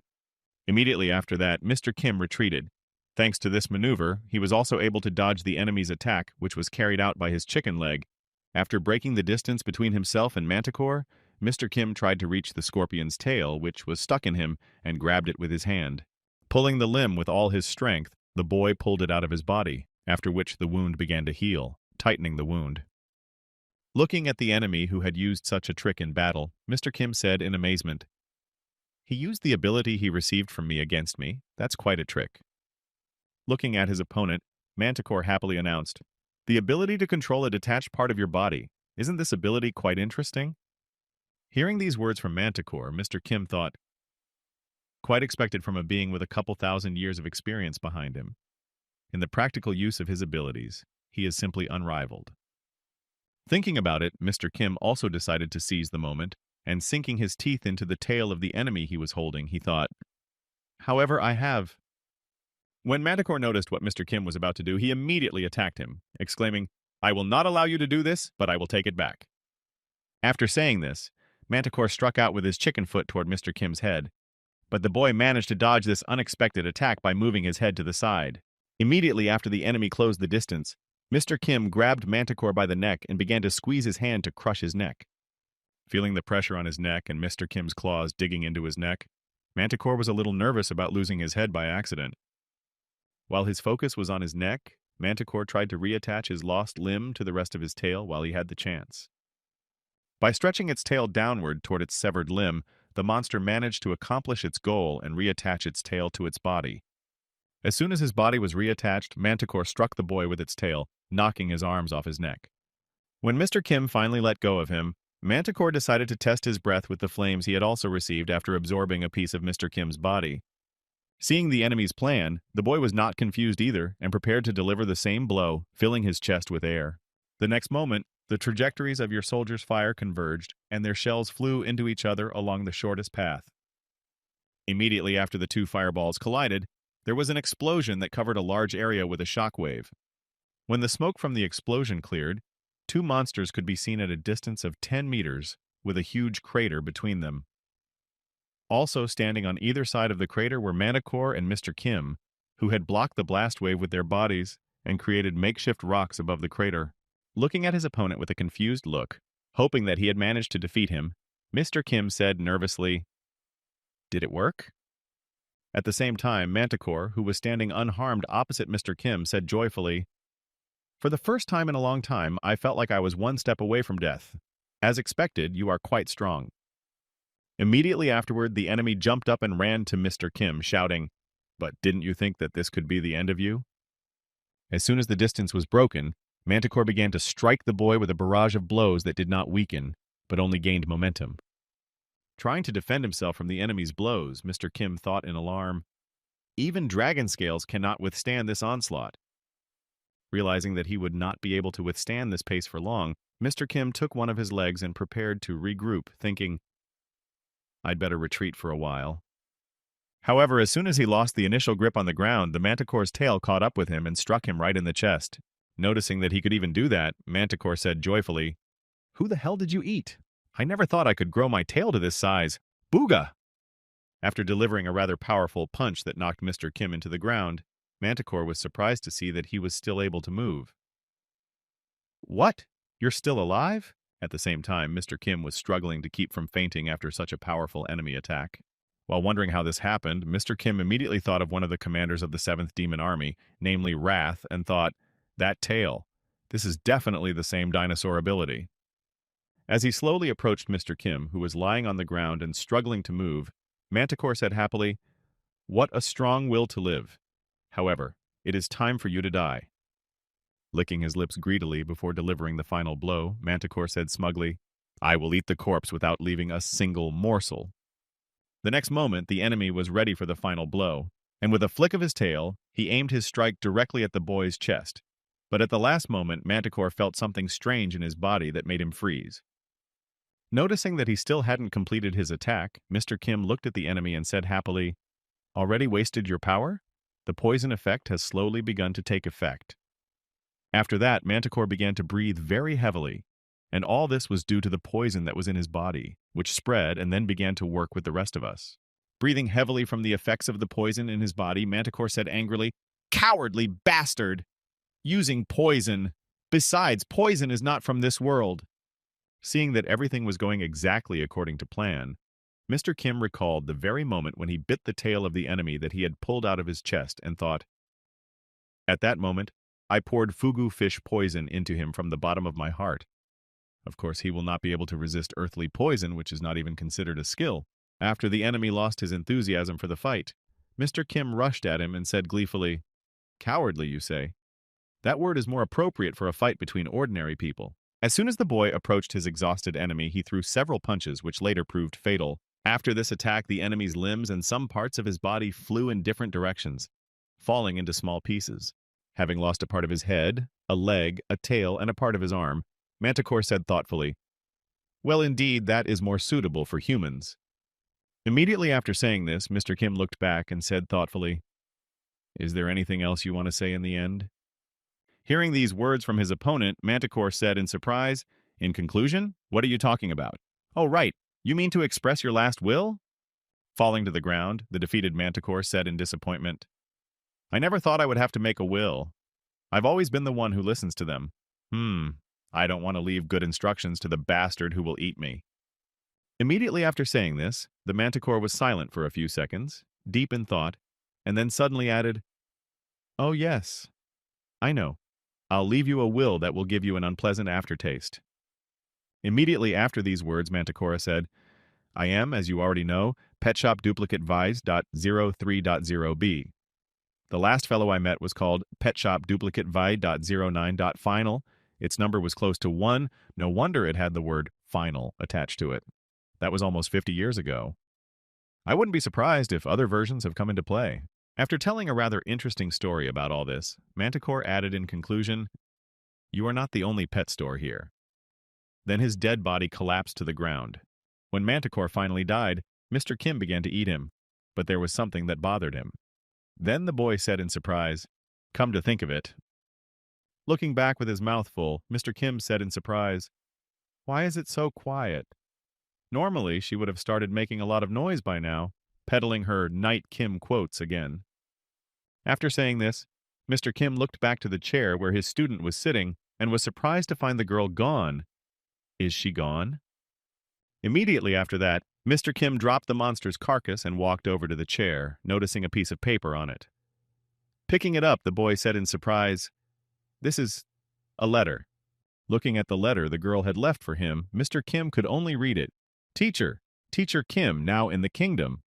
Immediately after that, Mr. Kim retreated. Thanks to this maneuver, he was also able to dodge the enemy's attack, which was carried out by his chicken leg. After breaking the distance between himself and Manticore, Mr. Kim tried to reach the scorpion's tail, which was stuck in him, and grabbed it with his hand. Pulling the limb with all his strength, the boy pulled it out of his body, after which the wound began to heal. tightening the wound. Looking at the enemy who had used such a trick in battle, Mr. Kim said in amazement, "He used the ability he received from me against me. That's quite a trick." Looking at his opponent, Manticore happily announced, "The ability to control a detached part of your body. Isn't this ability quite interesting?" Hearing these words from Manticore, Mr. Kim thought, quite expected from a being with a couple thousand years of experience behind him. In the practical use of his abilities, he is simply unrivaled. Thinking about it, Mr. Kim also decided to seize the moment, and sinking his teeth into the tail of the enemy he was holding, he thought, "However, I have." When Manticore noticed what Mr. Kim was about to do, he immediately attacked him, exclaiming, "I will not allow you to do this, but I will take it back." After saying this, Manticore struck out with his chicken foot toward Mr. Kim's head, but the boy managed to dodge this unexpected attack by moving his head to the side. Immediately after the enemy closed the distance, Mr. Kim grabbed Manticore by the neck and began to squeeze his hand to crush his neck. Feeling the pressure on his neck and Mr. Kim's claws digging into his neck, Manticore was a little nervous about losing his head by accident. While his focus was on his neck, Manticore tried to reattach his lost limb to the rest of his tail while he had the chance. By stretching its tail downward toward its severed limb, the monster managed to accomplish its goal and reattach its tail to its body. As soon as his body was reattached, Manticore struck the boy with its tail, knocking his arms off his neck. When Mr. Kim finally let go of him, Manticore decided to test his breath with the flames he had also received after absorbing a piece of Mr. Kim's body. Seeing the enemy's plan, the boy was not confused either and prepared to deliver the same blow, filling his chest with air. The next moment, the trajectories of your soldiers' fire converged, and their shells flew into each other along the shortest path. Immediately after the two fireballs collided, there was an explosion that covered a large area with a shockwave. When the smoke from the explosion cleared, two monsters could be seen at a distance of 10 meters, with a huge crater between them. Also standing on either side of the crater were Manticore and Mr. Kim, who had blocked the blast wave with their bodies and created makeshift rocks above the crater. Looking at his opponent with a confused look, hoping that he had managed to defeat him, Mr. Kim said nervously, "Did it work?" At the same time, Manticore, who was standing unharmed opposite Mr. Kim, said joyfully, "For the first time in a long time, I felt like I was one step away from death. As expected, you are quite strong." Immediately afterward, the enemy jumped up and ran to Mr. Kim, shouting, "But didn't you think that this could be the end of you?" As soon as the distance was broken, Manticore began to strike the boy with a barrage of blows that did not weaken, but only gained momentum. Trying to defend himself from the enemy's blows, Mr. Kim thought in alarm, "Even dragon scales cannot withstand this onslaught." Realizing that he would not be able to withstand this pace for long, Mr. Kim took one of his legs and prepared to regroup, thinking, "I'd better retreat for a while." However, as soon as he lost the initial grip on the ground, the Manticore's tail caught up with him and struck him right in the chest. Noticing that he could even do that, Manticore said joyfully, "Who the hell did you eat? I never thought I could grow my tail to this size. Booga!" After delivering a rather powerful punch that knocked Mr. Kim into the ground, Manticore was surprised to see that he was still able to move. "What? You're still alive?" At the same time, Mr. Kim was struggling to keep from fainting after such a powerful enemy attack. While wondering how this happened, Mr. Kim immediately thought of one of the commanders of the 7th Demon Army, namely Wrath, and thought, "That tail. This is definitely the same dinosaur ability." As he slowly approached Mr. Kim, who was lying on the ground and struggling to move, Manticore said happily, "What a strong will to live. However, it is time for you to die." Licking his lips greedily before delivering the final blow, Manticore said smugly, "I will eat the corpse without leaving a single morsel." The next moment, the enemy was ready for the final blow, and with a flick of his tail, he aimed his strike directly at the boy's chest. But at the last moment, Manticore felt something strange in his body that made him freeze. Noticing that he still hadn't completed his attack, Mr. Kim looked at the enemy and said happily, "Already wasted your power? The poison effect has slowly begun to take effect." After that, Manticore began to breathe very heavily, and all this was due to the poison that was in his body, which spread and then began to work with the rest of us. Breathing heavily from the effects of the poison in his body, Manticore said angrily, "Cowardly bastard! Using poison! Besides, poison is not from this world." Seeing that everything was going exactly according to plan, Mr. Kim recalled the very moment when he bit the tail of the enemy that he had pulled out of his chest and thought, "At that moment, I poured fugu fish poison into him from the bottom of my heart. Of course, he will not be able to resist earthly poison, which is not even considered a skill. After the enemy lost his enthusiasm for the fight, Mr. Kim rushed at him and said gleefully, "Cowardly, you say? That word is more appropriate for a fight between ordinary people." As soon as the boy approached his exhausted enemy, he threw several punches, which later proved fatal. After this attack, the enemy's limbs and some parts of his body flew in different directions, falling into small pieces. Having lost a part of his head, a leg, a tail, and a part of his arm, Manticore said thoughtfully, "Well, indeed, that is more suitable for humans." Immediately after saying this, Mr. Kim looked back and said thoughtfully, "Is there anything else you want to say in the end?" Hearing these words from his opponent, Manticore said in surprise, "In conclusion, what are you talking about?" "Oh, right. You mean to express your last will?" Falling to the ground, the defeated Manticore said in disappointment, "I never thought I would have to make a will. I've always been the one who listens to them. I don't want to leave good instructions to the bastard who will eat me." Immediately after saying this, the Manticore was silent for a few seconds, deep in thought, and then suddenly added, "Oh yes, I know. I'll leave you a will that will give you an unpleasant aftertaste." Immediately after these words, Manticore said, "I am, as you already know, Pet Shop Duplicate Vice.03.0b. The last fellow I met was called Pet Shop Duplicate Vi.09.final. Its number was close to 1. No wonder it had the word final attached to it. That was almost 50 years ago. I wouldn't be surprised if other versions have come into play." After telling a rather interesting story about all this, Manticore added in conclusion, "You are not the only pet store here." Then his dead body collapsed to the ground. When Manticore finally died, Mr. Kim began to eat him, but there was something that bothered him. Then the boy said in surprise, "Come to think of it." Looking back with his mouth full, Mr. Kim said in surprise, "Why is it so quiet?" Normally, she would have started making a lot of noise by now, peddling her Night Kim quotes again. After saying this, Mr. Kim looked back to the chair where his student was sitting and was surprised to find the girl gone. Is she gone? Immediately after that, Mr. Kim dropped the monster's carcass and walked over to the chair, noticing a piece of paper on it. Picking it up, the boy said in surprise, "This is a letter." Looking at the letter the girl had left for him, Mr. Kim could only read it. "Teacher, Teacher Kim, now in the kingdom."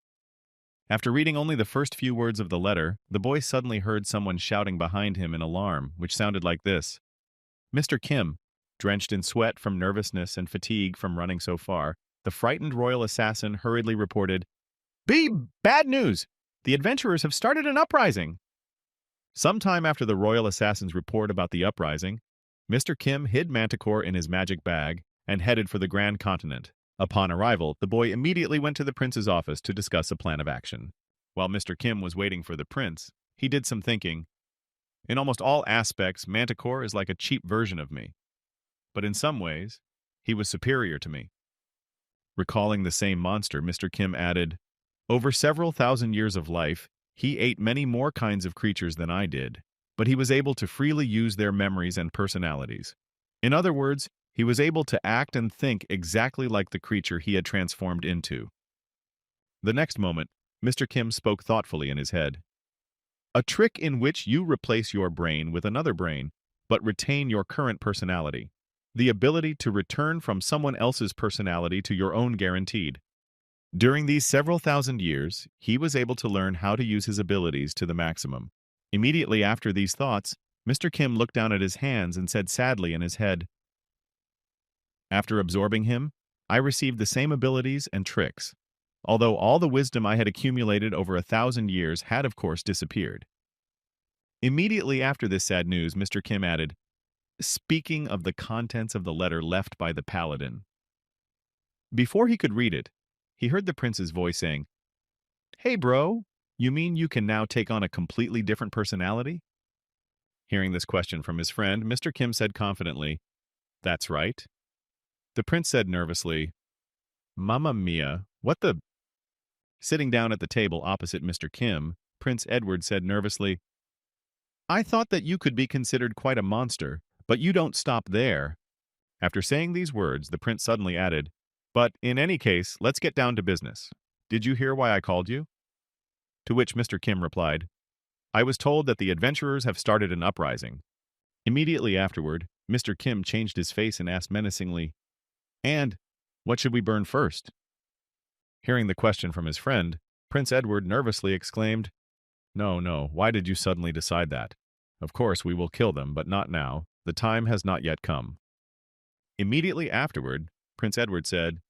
After reading only the first few words of the letter, the boy suddenly heard someone shouting behind him in alarm, which sounded like this. "Mr. Kim," drenched in sweat from nervousness and fatigue from running so far, the frightened royal assassin hurriedly reported, Bad news! The adventurers have started an uprising!" Sometime after the royal assassin's report about the uprising, Mr. Kim hid Manticore in his magic bag and headed for the Grand Continent. Upon arrival, the boy immediately went to the prince's office to discuss a plan of action. While Mr. Kim was waiting for the prince, he did some thinking. In almost all aspects, Manticore is like a cheap version of me. But in some ways, he was superior to me. Recalling the same monster, Mr. Kim added, "Over several thousand years of life, he ate many more kinds of creatures than I did, but he was able to freely use their memories and personalities. In other words, he was able to act and think exactly like the creature he had transformed into." The next moment, Mr. Kim spoke thoughtfully in his head. "A trick in which you replace your brain with another brain, but retain your current personality. The ability to return from someone else's personality to your own guaranteed." During these several thousand years, he was able to learn how to use his abilities to the maximum. Immediately after these thoughts, Mr. Kim looked down at his hands and said sadly in his head, "After absorbing him, I received the same abilities and tricks, although all the wisdom I had accumulated over 1,000 years had of course disappeared." Immediately after this sad news, Mr. Kim added, "Speaking of the contents of the letter left by the paladin." Before he could read it, he heard the prince's voice saying, "Hey bro, you mean you can now take on a completely different personality?" Hearing this question from his friend, Mr. Kim said confidently, "That's right." The prince said nervously, "Mamma mia, what the—" Sitting down at the table opposite Mr. Kim, Prince Edward said nervously, "I thought that you could be considered quite a monster, but you don't stop there." After saying these words, the prince suddenly added, "But in any case, let's get down to business. Did you hear why I called you?" To which Mr. Kim replied, "I was told that the adventurers have started an uprising. Immediately afterward, Mr. Kim changed his face and asked menacingly, "And what should we burn first?" Hearing the question from his friend, Prince Edward nervously exclaimed, "No, no, why did you suddenly decide that? Of course we will kill them, but not now. The time has not yet come." Immediately afterward, Prince Edward said,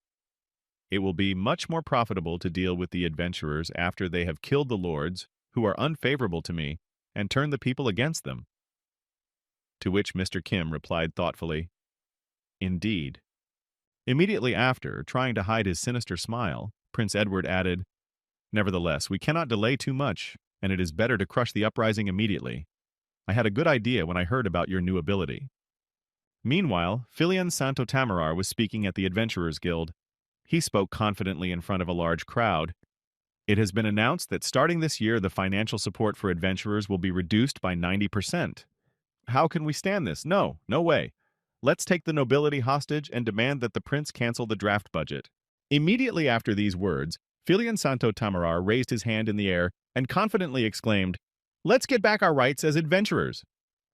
"It will be much more profitable to deal with the adventurers after they have killed the lords, who are unfavorable to me, and turn the people against them." To which Mr. Kim replied thoughtfully, "Indeed." Immediately after, trying to hide his sinister smile, Prince Edward added, "Nevertheless, we cannot delay too much, and it is better to crush the uprising immediately. I had a good idea when I heard about your new ability." Meanwhile, Filion Santo Tamarar was speaking at the Adventurers Guild. He spoke confidently in front of a large crowd. "It has been announced that starting this year, the financial support for adventurers will be reduced by 90%. How can we stand this? No, no way. Let's take the nobility hostage and demand that the prince cancel the draft budget." Immediately after these words, Filion Santo Tamarar raised his hand in the air and confidently exclaimed, "Let's get back our rights as adventurers."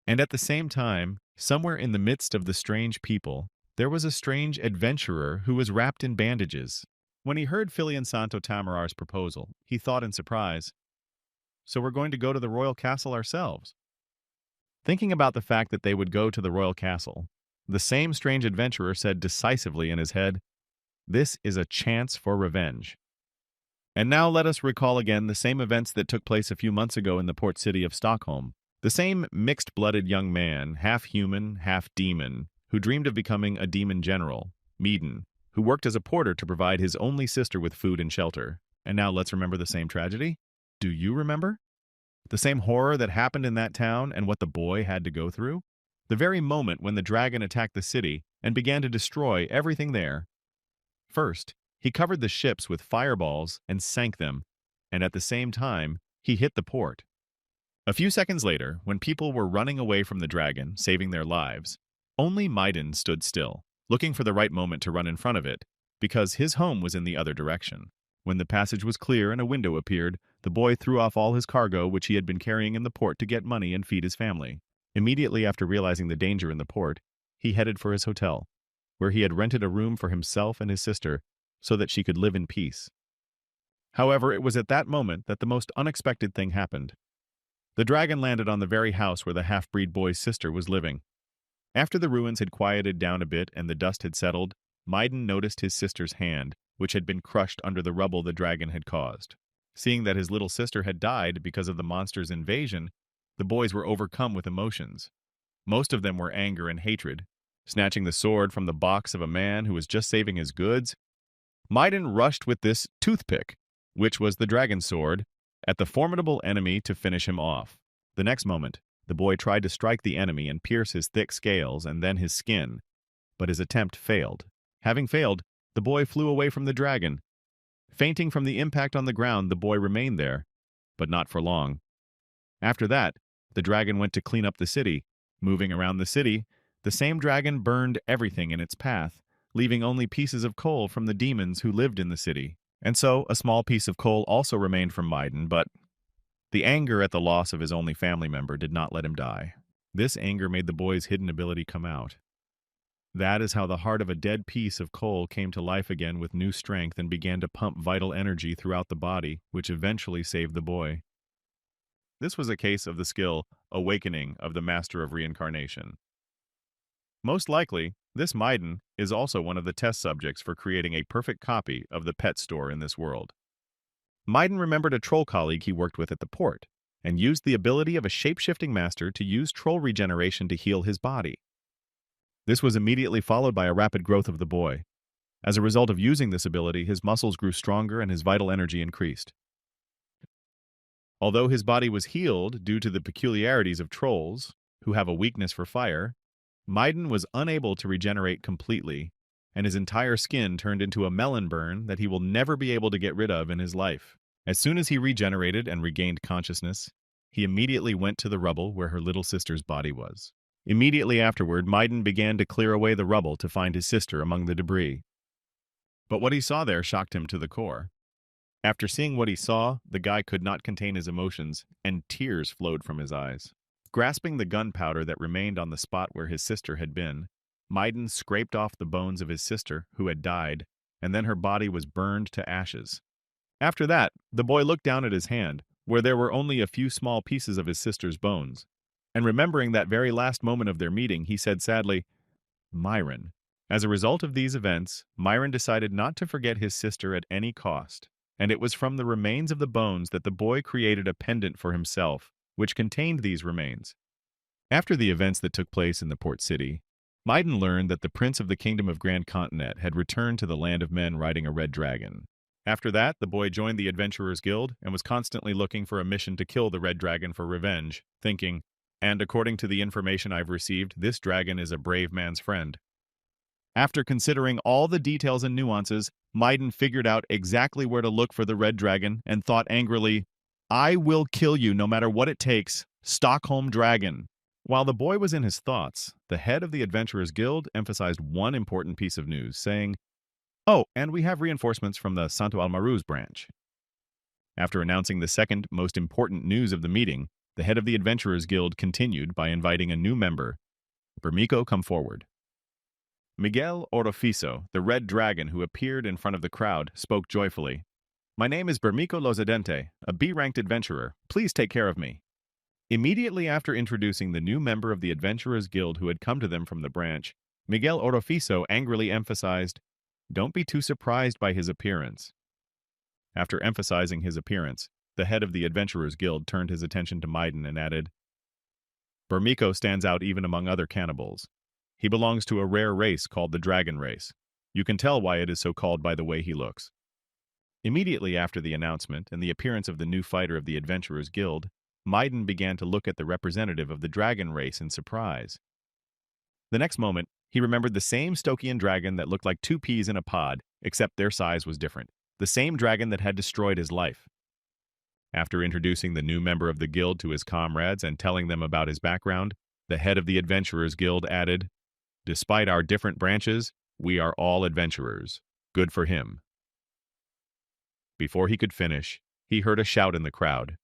And at the same time, somewhere in the midst of the strange people, there was a strange adventurer who was wrapped in bandages. When he heard Filion Santo Tamarar's proposal, he thought in surprise, "So we're going to go to the royal castle ourselves?" Thinking about the fact that they would go to the royal castle, the same strange adventurer said decisively in his head, "This is a chance for revenge." And now let us recall again the same events that took place a few months ago in the port city of Stockholm. The same mixed-blooded young man, half human, half demon, who dreamed of becoming a demon general, Meaden, who worked as a porter to provide his only sister with food and shelter. And now let's remember the same tragedy. Do you remember? The same horror that happened in that town and what the boy had to go through? The very moment when the dragon attacked the city and began to destroy everything there. First, he covered the ships with fireballs and sank them, and at the same time, he hit the port. A few seconds later, when people were running away from the dragon, saving their lives, only Meaden stood still, looking for the right moment to run in front of it, because his home was in the other direction. When the passage was clear and a window appeared, the boy threw off all his cargo which he had been carrying in the port to get money and feed his family. Immediately after realizing the danger in the port, he headed for his hotel, where he had rented a room for himself and his sister so that she could live in peace. However, it was at that moment that the most unexpected thing happened. The dragon landed on the very house where the half-breed boy's sister was living. After the ruins had quieted down a bit and the dust had settled, Meaden noticed his sister's hand, which had been crushed under the rubble the dragon had caused. Seeing that his little sister had died because of the monster's invasion, the boys were overcome with emotions. Most of them were anger and hatred. Snatching the sword from the box of a man who was just saving his goods, Meaden rushed with this toothpick, which was the dragon's sword, at the formidable enemy to finish him off. The next moment, the boy tried to strike the enemy and pierce his thick scales and then his skin, but his attempt failed. Having failed, the boy flew away from the dragon. Fainting from the impact on the ground, the boy remained there, but not for long. After that, the dragon went to clean up the city. Moving around the city, the same dragon burned everything in its path, leaving only pieces of coal from the demons who lived in the city. And so, a small piece of coal also remained from Meaden, but the anger at the loss of his only family member did not let him die. This anger made the boy's hidden ability come out. That is how the heart of a dead piece of coal came to life again with new strength and began to pump vital energy throughout the body, which eventually saved the boy. This was a case of the skill Awakening of the Master of Reincarnation. Most likely, this Meaden is also one of the test subjects for creating a perfect copy of the pet store in this world. Meaden remembered a troll colleague he worked with at the port, and used the ability of a shape-shifting master to use troll regeneration to heal his body. This was immediately followed by a rapid growth of the boy. As a result of using this ability, his muscles grew stronger and his vital energy increased. Although his body was healed due to the peculiarities of trolls, who have a weakness for fire, Meaden was unable to regenerate completely, and his entire skin turned into a melon burn that he will never be able to get rid of in his life. As soon as he regenerated and regained consciousness, he immediately went to the rubble where her little sister's body was. Immediately afterward, Meaden began to clear away the rubble to find his sister among the debris. But what he saw there shocked him to the core. After seeing what he saw, the guy could not contain his emotions, and tears flowed from his eyes. Grasping the gunpowder that remained on the spot where his sister had been, Maiden scraped off the bones of his sister, who had died, and then her body was burned to ashes. After that, the boy looked down at his hand, where there were only a few small pieces of his sister's bones. And remembering that very last moment of their meeting, he said sadly, Myron. As a result of these events, Myron decided not to forget his sister at any cost, and it was from the remains of the bones that the boy created a pendant for himself, which contained these remains. After the events that took place in the port city, Maiden learned that the prince of the kingdom of Grand Continent had returned to the land of men riding a red dragon. After that, the boy joined the Adventurers Guild and was constantly looking for a mission to kill the red dragon for revenge, thinking, and according to the information I've received, this dragon is a brave man's friend. After considering all the details and nuances, Maiden figured out exactly where to look for the red dragon and thought angrily, I will kill you no matter what it takes, Stockholm Dragon. While the boy was in his thoughts, the head of the Adventurers Guild emphasized one important piece of news, saying, Oh, and we have reinforcements from the Santo Almaruz branch. After announcing the second most important news of the meeting, the head of the Adventurers Guild continued by inviting a new member. Bermejo, come forward. Miguel Orofiso, the red dragon who appeared in front of the crowd, spoke joyfully. My name is Bermejo Lozadente, a B-ranked adventurer. Please take care of me. Immediately after introducing the new member of the Adventurers Guild who had come to them from the branch, Miguel Orofiso angrily emphasized, Don't be too surprised by his appearance. After emphasizing his appearance, the head of the Adventurers Guild turned his attention to Maiden and added, Bermejo stands out even among other cannibals. He belongs to a rare race called the Dragon Race. You can tell why it is so called by the way he looks. Immediately after the announcement and the appearance of the new fighter of the Adventurers Guild, Maiden began to look at the representative of the Dragon Race in surprise. The next moment, he remembered the same Stokian dragon that looked like two peas in a pod, except their size was different. The same dragon that had destroyed his life. After introducing the new member of the guild to his comrades and telling them about his background, the head of the Adventurers Guild added, Despite our different branches, we are all adventurers. Good for him. Before he could finish, he heard a shout in the crowd.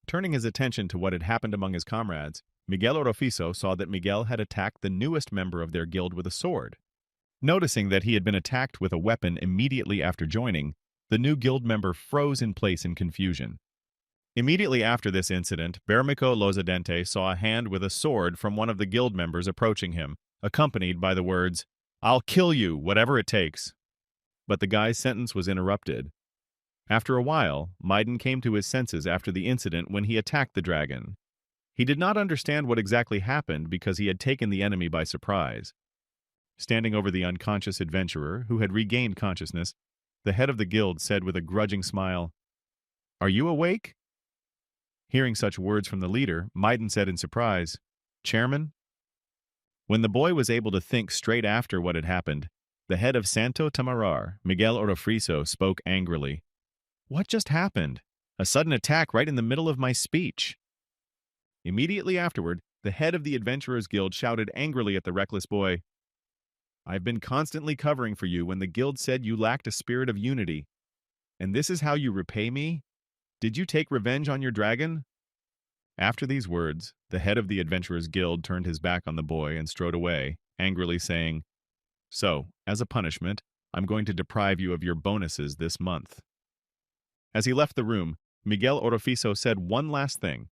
Turning his attention to what had happened among his comrades, Miguel Orofiso saw that Miguel had attacked the newest member of their guild with a sword. Noticing that he had been attacked with a weapon immediately after joining, the new guild member froze in place in confusion. Immediately after this incident, Bermejo Lozadente saw a hand with a sword from one of the guild members approaching him, accompanied by the words, I'll kill you, whatever it takes. But the guy's sentence was interrupted. After a while, Maiden came to his senses after the incident when he attacked the dragon. He did not understand what exactly happened because he had taken the enemy by surprise. Standing over the unconscious adventurer, who had regained consciousness, the head of the guild said with a grudging smile, Are you awake? Hearing such words from the leader, Maiden said in surprise, Chairman? When the boy was able to think straight after what had happened, the head of Santo Tamarar, Miguel Orofriso, spoke angrily. What just happened? A sudden attack right in the middle of my speech. Immediately afterward, the head of the Adventurers Guild shouted angrily at the reckless boy, I've been constantly covering for you when the guild said you lacked a spirit of unity. And this is how you repay me? Did you take revenge on your dragon? After these words, the head of the Adventurers Guild turned his back on the boy and strode away, angrily saying, So, as a punishment, I'm going to deprive you of your bonuses this month. As he left the room, Miguel Orofiso said one last thing.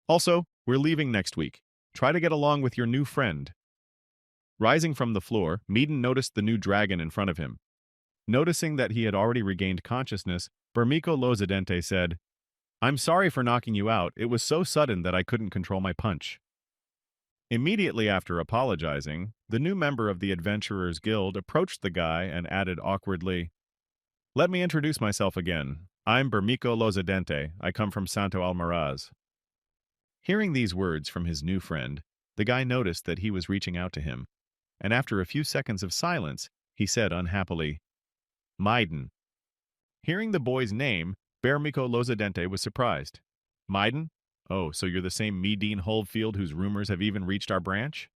Also, we're leaving next week. Try to get along with your new friend. Rising from the floor, Maiden noticed the new dragon in front of him. Noticing that he had already regained consciousness, Bermejo Lozadente said, I'm sorry for knocking you out. It was so sudden that I couldn't control my punch. Immediately after apologizing, the new member of the Adventurers Guild approached the guy and added awkwardly, Let me introduce myself again. I'm Bermejo Lozadente. I come from Santo Almaraz. Hearing these words from his new friend, the guy noticed that he was reaching out to him, and after a few seconds of silence, he said unhappily, Maiden. Hearing the boy's name, Bermejo Lozadente was surprised. Maiden? Oh, so you're the same Medine Holdfield whose rumors have even reached our branch?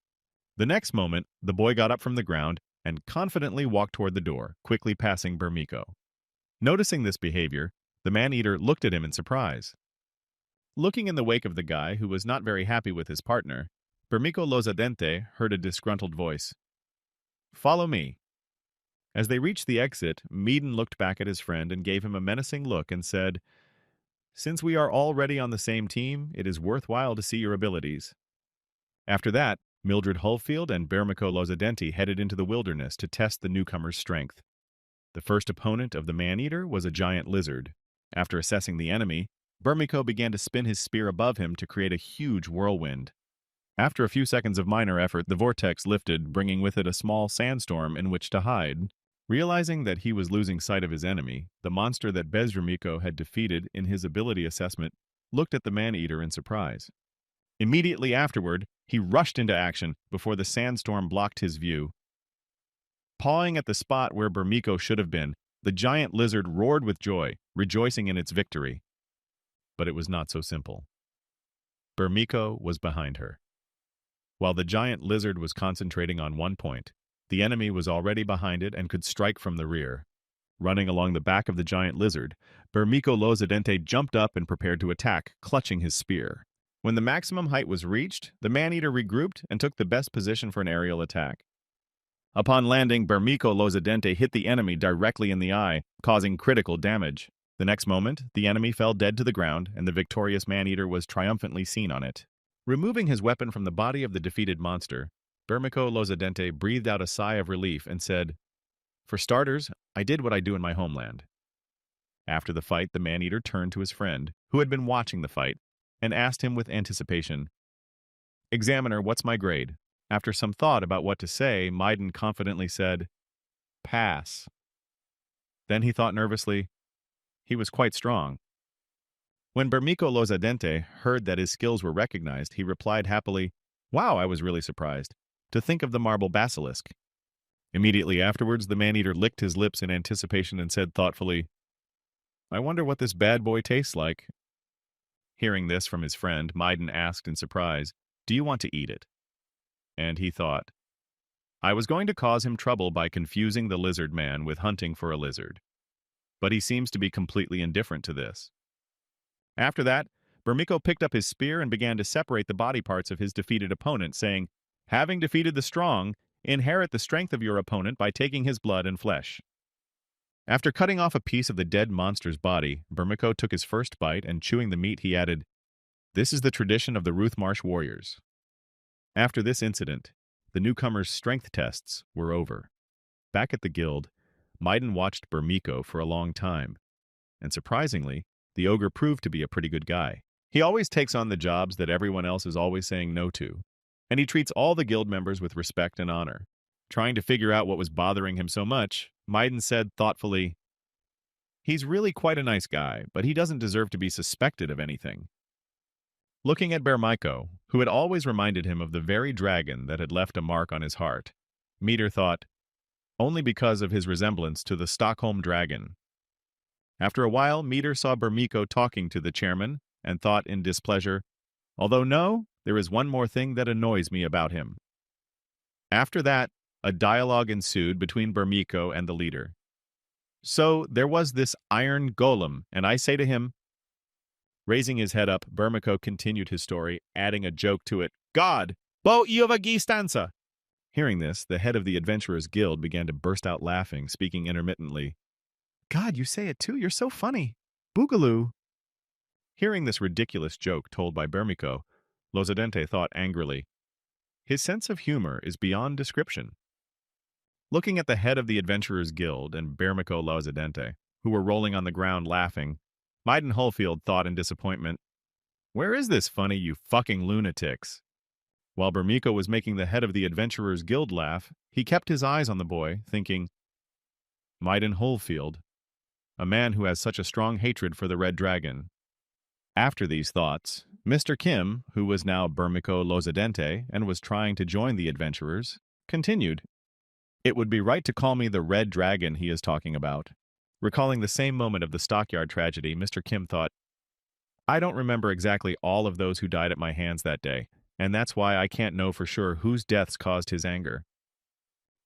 The next moment, the boy got up from the ground and confidently walked toward the door, quickly passing Bermejo. Noticing this behavior, the man-eater looked at him in surprise. Looking in the wake of the guy who was not very happy with his partner, Bermico Lozadente heard a disgruntled voice. Follow me. As they reached the exit, Meaden looked back at his friend and gave him a menacing look and said, Since we are already on the same team, it is worthwhile to see your abilities. After that, Mildred Hullfield and Bermico Lozadente headed into the wilderness to test the newcomer's strength. The first opponent of the man-eater was a giant lizard. After assessing the enemy, Bermico began to spin his spear above him to create a huge whirlwind. After a few seconds of minor effort, the vortex lifted, bringing with it a small sandstorm in which to hide. Realizing that he was losing sight of his enemy, the monster that Bezramico had defeated in his ability assessment looked at the man-eater in surprise. Immediately afterward, he rushed into action before the sandstorm blocked his view. Pawing at the spot where Bermico should have been, the giant lizard roared with joy, rejoicing in its victory. But it was not so simple. Bermico was behind her. While the giant lizard was concentrating on one point, the enemy was already behind it and could strike from the rear. Running along the back of the giant lizard, Bermico Lozadente jumped up and prepared to attack, clutching his spear. When the maximum height was reached, the man-eater regrouped and took the best position for an aerial attack. Upon landing, Bermico Lozadente hit the enemy directly in the eye, causing critical damage. The next moment, the enemy fell dead to the ground, and the victorious man-eater was triumphantly seen on it. Removing his weapon from the body of the defeated monster, Bermico Lozadente breathed out a sigh of relief and said, For starters, I did what I do in my homeland. After the fight, the man-eater turned to his friend, who had been watching the fight, and asked him with anticipation, Examiner, what's my grade? After some thought about what to say, Meiden confidently said, Pass. Then he thought nervously, he was quite strong. When Bermico Lozadente heard that his skills were recognized, he replied happily, Wow, I was really surprised. To think of the marble basilisk. Immediately afterwards, the man-eater licked his lips in anticipation and said thoughtfully, I wonder what this bad boy tastes like. Hearing this from his friend, Meiden asked in surprise, Do you want to eat it? And he thought, I was going to cause him trouble by confusing the lizard man with hunting for a lizard. But he seems to be completely indifferent to this. After that, Bermico picked up his spear and began to separate the body parts of his defeated opponent, saying, Having defeated the strong, inherit the strength of your opponent by taking his blood and flesh. After cutting off a piece of the dead monster's body, Bermico took his first bite and chewing the meat he added, This is the tradition of the Ruthmarsh warriors. After this incident, the newcomers' strength tests were over. Back at the guild, Meiden watched Bermico for a long time, and surprisingly, the ogre proved to be a pretty good guy. He always takes on the jobs that everyone else is always saying no to, and he treats all the guild members with respect and honor. Trying to figure out what was bothering him so much, Meiden said thoughtfully, He's really quite a nice guy, but he doesn't deserve to be suspected of anything. Looking at Bermico, who had always reminded him of the very dragon that had left a mark on his heart, Meter thought, only because of his resemblance to the Stockholm dragon. After a while, Meter saw Bermico talking to the chairman and thought in displeasure, although no, there is one more thing that annoys me about him. After that, a dialogue ensued between Bermico and the leader. So there was this iron golem, and I say to him, raising his head up, Bermico continued his story, adding a joke to it, God, bo iova gistanza. Hearing this, the head of the Adventurers Guild began to burst out laughing, speaking intermittently. God, you say it too, you're so funny. Boogaloo. Hearing this ridiculous joke told by Bermico, Lozadente thought angrily, his sense of humor is beyond description. Looking at the head of the Adventurers Guild and Bermico Lozadente, who were rolling on the ground laughing, Meiden Hullfield thought in disappointment, where is this funny, you fucking lunatics? While Bermico was making the head of the Adventurers Guild laugh, he kept his eyes on the boy, thinking, Meiden Hullfield, a man who has such a strong hatred for the Red Dragon. After these thoughts, Mr. Kim, who was now Bermico Lozadente and was trying to join the adventurers, continued, It would be right to call me the Red Dragon he is talking about. Recalling the same moment of the stockyard tragedy, Mr. Kim thought, I don't remember exactly all of those who died at my hands that day, and that's why I can't know for sure whose deaths caused his anger.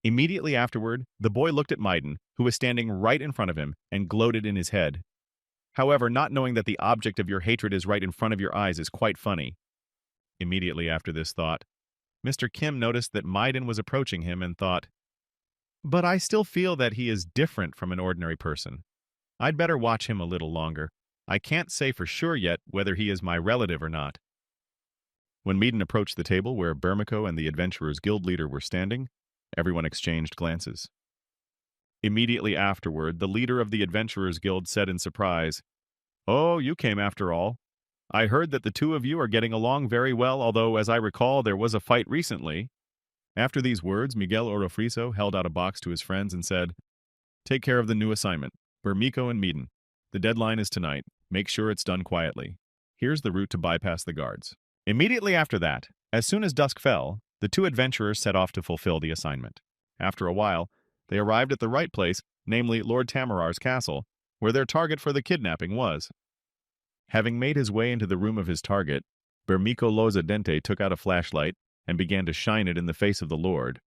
Immediately afterward, the boy looked at Meiden, who was standing right in front of him, and gloated in his head. However, not knowing that the object of your hatred is right in front of your eyes is quite funny. Immediately after this thought, Mr. Kim noticed that Maiden was approaching him and thought, but I still feel that he is different from an ordinary person. I'd better watch him a little longer. I can't say for sure yet whether he is my relative or not. When Maiden approached the table where Bermiko and the Adventurers Guild leader were standing, everyone exchanged glances. Immediately afterward, the leader of the Adventurers Guild said in surprise, "Oh, you came after all. I heard that the two of you are getting along very well, although, as I recall, there was a fight recently." After these words, Miguel Orofriso held out a box to his friends and said, "Take care of the new assignment. Bermiko and Maiden. The deadline is tonight. Make sure it's done quietly. Here's the route to bypass the guards." Immediately after that, as soon as dusk fell, the two adventurers set off to fulfill the assignment. After a while, they arrived at the right place, namely Lord Tamarar's castle, where their target for the kidnapping was. Having made his way into the room of his target, Bermiko Lozadente took out a flashlight and began to shine it in the face of the Lord,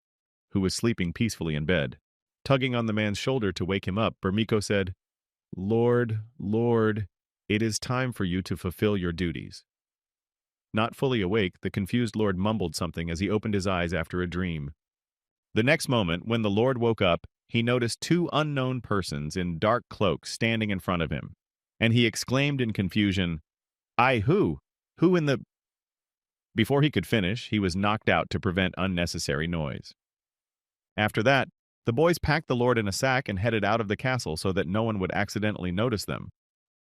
who was sleeping peacefully in bed. Tugging on the man's shoulder to wake him up, Bermiko said, "Lord, Lord, it is time for you to fulfill your duties." Not fully awake, the confused Lord mumbled something as he opened his eyes after a dream. The next moment, when the Lord woke up, he noticed two unknown persons in dark cloaks standing in front of him, and he exclaimed in confusion, "I who? Who in the—" Before he could finish, he was knocked out to prevent unnecessary noise. After that, the boys packed the Lord in a sack and headed out of the castle so that no one would accidentally notice them.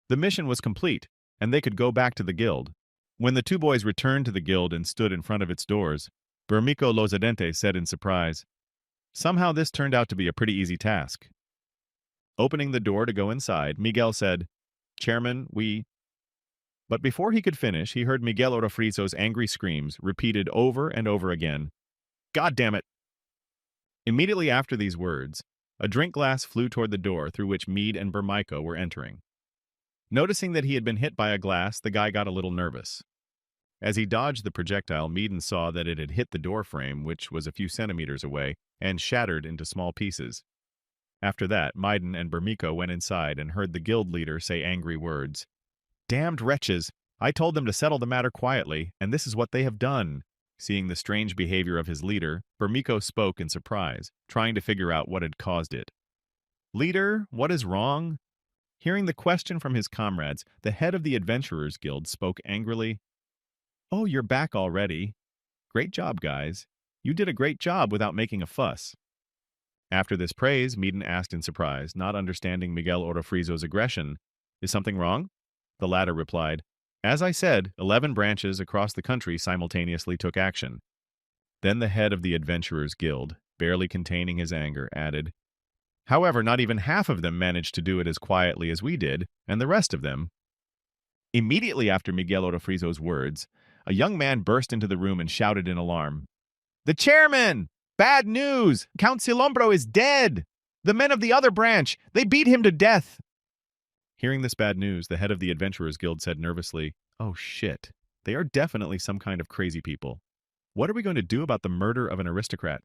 The mission was complete, and they could go back to the guild. When the two boys returned to the guild and stood in front of its doors, Bermiko Lozadente said in surprise, "Somehow this turned out to be a pretty easy task." Opening the door to go inside, Miguel said, "Chairman, we—" But before he could finish, he heard Miguel Orofriso's angry screams, repeated over and over again, "God damn it!" Immediately after these words, a drink glass flew toward the door through which Mead and Bermiko were entering. Noticing that he had been hit by a glass, the guy got a little nervous. As he dodged the projectile, Meaden saw that it had hit the door frame, which was a few centimeters away, and shattered into small pieces. After that, Maiden and Bermiko went inside and heard the guild leader say angry words. "Damned wretches! I told them to settle the matter quietly, and this is what they have done." Seeing the strange behavior of his leader, Bermiko spoke in surprise, trying to figure out what had caused it. "Leader, what is wrong?" Hearing the question from his comrades, the head of the Adventurers Guild spoke angrily. "Oh, you're back already. Great job, guys. You did a great job without making a fuss." After this praise, Meaden asked in surprise, not understanding Miguel Orofriso's aggression, "Is something wrong?" The latter replied, "As I said, 11 branches across the country simultaneously took action." Then the head of the Adventurers Guild, barely containing his anger, added, "However, not even half of them managed to do it as quietly as we did, and the rest of them—" Immediately after Miguel Orofriso's words, a young man burst into the room and shouted in alarm, "The chairman! Bad news! Count Silombro is dead! The men of the other branch, they beat him to death!" Hearing this bad news, the head of the Adventurers Guild said nervously, "Oh shit, they are definitely some kind of crazy people. What are we going to do about the murder of an aristocrat?"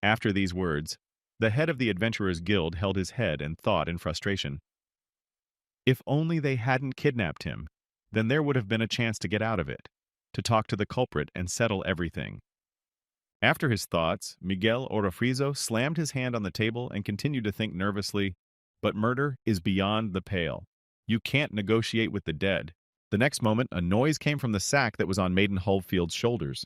After these words, the head of the Adventurers Guild held his head and thought in frustration. If only they hadn't kidnapped him, then there would have been a chance to get out of it, to talk to the culprit and settle everything. After his thoughts, Miguel Orofriso slammed his hand on the table and continued to think nervously, "But murder is beyond the pale. You can't negotiate with the dead." The next moment, a noise came from the sack that was on Maiden Hullfield's shoulders.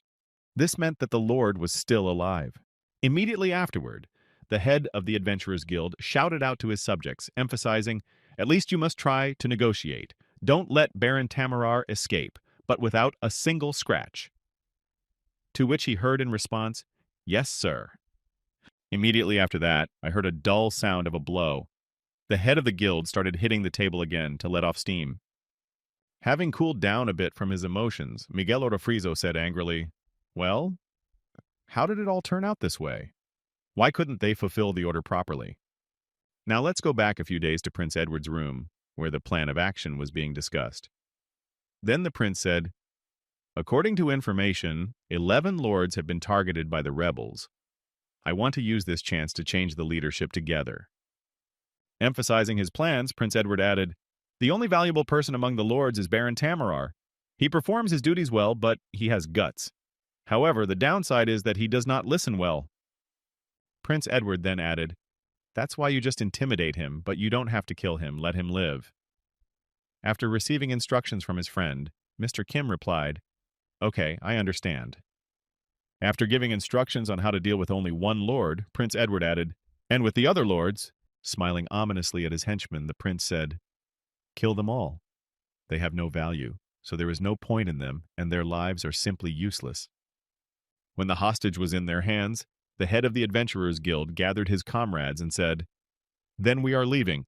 This meant that the Lord was still alive. Immediately afterward, the head of the Adventurers Guild shouted out to his subjects, emphasizing, "At least you must try to negotiate. Don't let Baron Tamarar escape, but without a single scratch." To which he heard in response, "Yes, sir." Immediately after that, I heard a dull sound of a blow. The head of the guild started hitting the table again to let off steam. Having cooled down a bit from his emotions, Miguel Orofriso said angrily, "Well, how did it all turn out this way? Why couldn't they fulfill the order properly?" Now let's go back a few days to Prince Edward's room, where the plan of action was being discussed. Then the prince said, "According to information, 11 lords have been targeted by the rebels. I want to use this chance to change the leadership together." Emphasizing his plans, Prince Edward added, The only valuable person among the lords is Baron Tamarar. He performs his duties well, but he has guts. However, the downside is that he does not listen well. Prince Edward then added, "That's why you just intimidate him, but you don't have to kill him, let him live." After receiving instructions from his friend, Mr. Kim replied, "Okay, I understand." After giving instructions on how to deal with only one lord, Prince Edward added, "And with the other lords," smiling ominously at his henchmen, the prince said, "Kill them all. They have no value, so there is no point in them, and their lives are simply useless." When the hostage was in their hands, the head of the Adventurers Guild gathered his comrades and said, "Then we are leaving."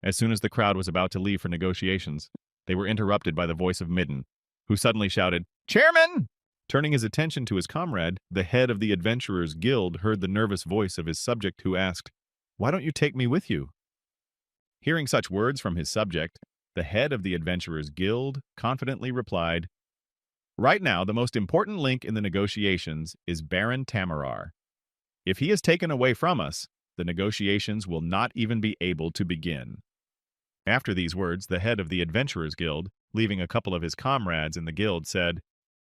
As soon as the crowd was about to leave for negotiations, they were interrupted by the voice of Midden, who suddenly shouted, "Chairman!" Turning his attention to his comrade, the head of the Adventurers Guild heard the nervous voice of his subject who asked, "Why don't you take me with you?" Hearing such words from his subject, the head of the Adventurers Guild confidently replied, "Right now, the most important link in the negotiations is Baron Tamarar. If he is taken away from us, the negotiations will not even be able to begin." After these words, the head of the Adventurers Guild, leaving a couple of his comrades in the guild, said,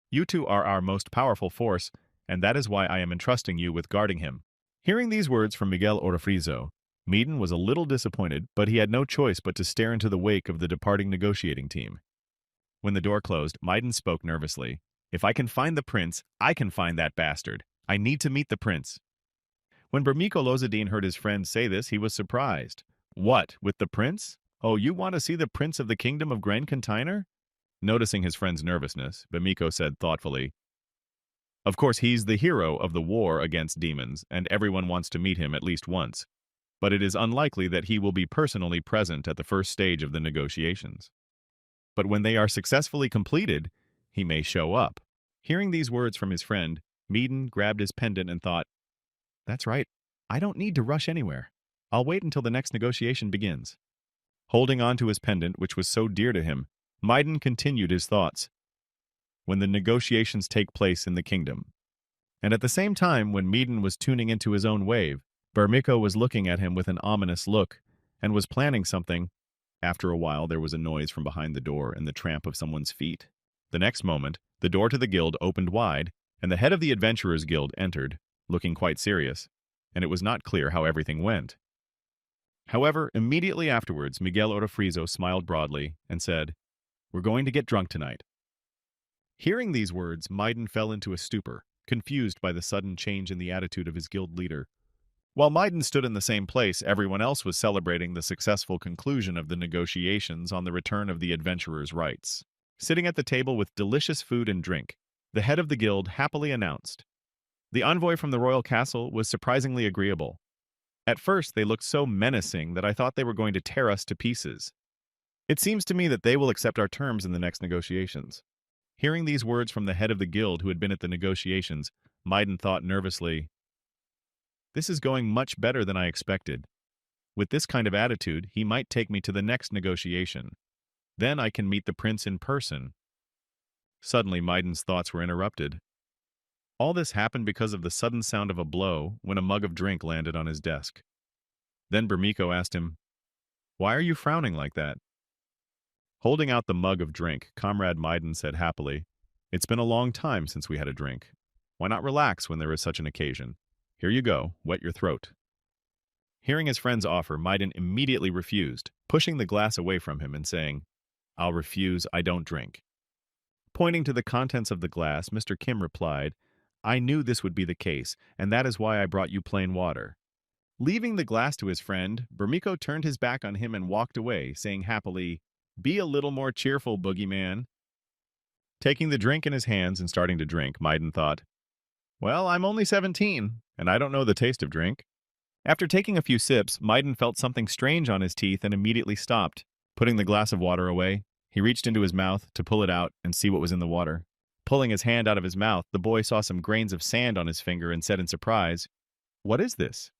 "You two are our most powerful force, and that is why I am entrusting you with guarding him." Hearing these words from Miguel Orofrizo, Meaden was a little disappointed, but he had no choice but to stare into the wake of the departing negotiating team. When the door closed, Meaden spoke nervously. "If I can find the prince, I can find that bastard. I need to meet the prince." When Bermiko Lozadine heard his friend say this, he was surprised. "What, with the prince? Oh, you want to see the prince of the kingdom of Gren Container?" Noticing his friend's nervousness, Bermiko said thoughtfully, "Of course, he's the hero of the war against demons, and everyone wants to meet him at least once. But it is unlikely that he will be personally present at the first stage of the negotiations. But when they are successfully completed, he may show up." Hearing these words from his friend, Meaden grabbed his pendant and thought, "That's right. I don't need to rush anywhere. I'll wait until the next negotiation begins." Holding on to his pendant, which was so dear to him, Meaden continued his thoughts. When the negotiations take place in the kingdom. And at the same time, when Meaden was tuning into his own wave, Bermiko was looking at him with an ominous look, and was planning something. After a while, there was a noise from behind the door and the tramp of someone's feet. The next moment, the door to the guild opened wide, and the head of the Adventurers Guild entered, looking quite serious, and it was not clear how everything went. However, immediately afterwards, Miguel Orofrizo smiled broadly and said, "We're going to get drunk tonight." Hearing these words, Meaden fell into a stupor, confused by the sudden change in the attitude of his guild leader. While Meaden stood in the same place, everyone else was celebrating the successful conclusion of the negotiations on the return of the adventurers' rights. Sitting at the table with delicious food and drink, the head of the guild happily announced, "The envoy from the royal castle was surprisingly agreeable. At first, they looked so menacing that I thought they were going to tear us to pieces. It seems to me that they will accept our terms in the next negotiations." Hearing these words from the head of the guild who had been at the negotiations, Meaden thought nervously, "This is going much better than I expected. With this kind of attitude, he might take me to the next negotiation. Then I can meet the prince in person." Suddenly, Maiden's thoughts were interrupted. All this happened because of the sudden sound of a blow when a mug of drink landed on his desk. Then Bermiko asked him, "Why are you frowning like that?" Holding out the mug of drink, Comrade Meaden said happily, "It's been a long time since we had a drink. Why not relax when there is such an occasion? Here you go, wet your throat." Hearing his friend's offer, Meaden immediately refused, pushing the glass away from him and saying, "I'll refuse, I don't drink." Pointing to the contents of the glass, Mr. Kim replied, "I knew this would be the case, and that is why I brought you plain water." Leaving the glass to his friend, Bermiko turned his back on him and walked away, saying happily, "Be a little more cheerful, boogeyman." Taking the drink in his hands and starting to drink, Meaden thought, "Well, I'm only 17, and I don't know the taste of drink." After taking a few sips, Meaden felt something strange on his teeth and immediately stopped. Putting the glass of water away, he reached into his mouth to pull it out and see what was in the water. Pulling his hand out of his mouth, the boy saw some grains of sand on his finger and said in surprise, "What is this?"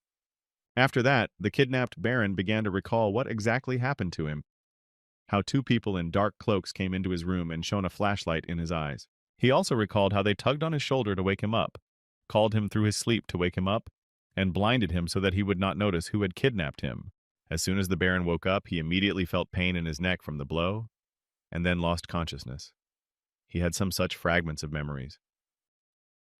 After that, the kidnapped Baron began to recall what exactly happened to him. How two people in dark cloaks came into his room and shone a flashlight in his eyes. He also recalled how they tugged on his shoulder to wake him up, called him through his sleep to wake him up, and blinded him so that he would not notice who had kidnapped him. As soon as the Baron woke up, he immediately felt pain in his neck from the blow, and then lost consciousness. He had some such fragments of memories.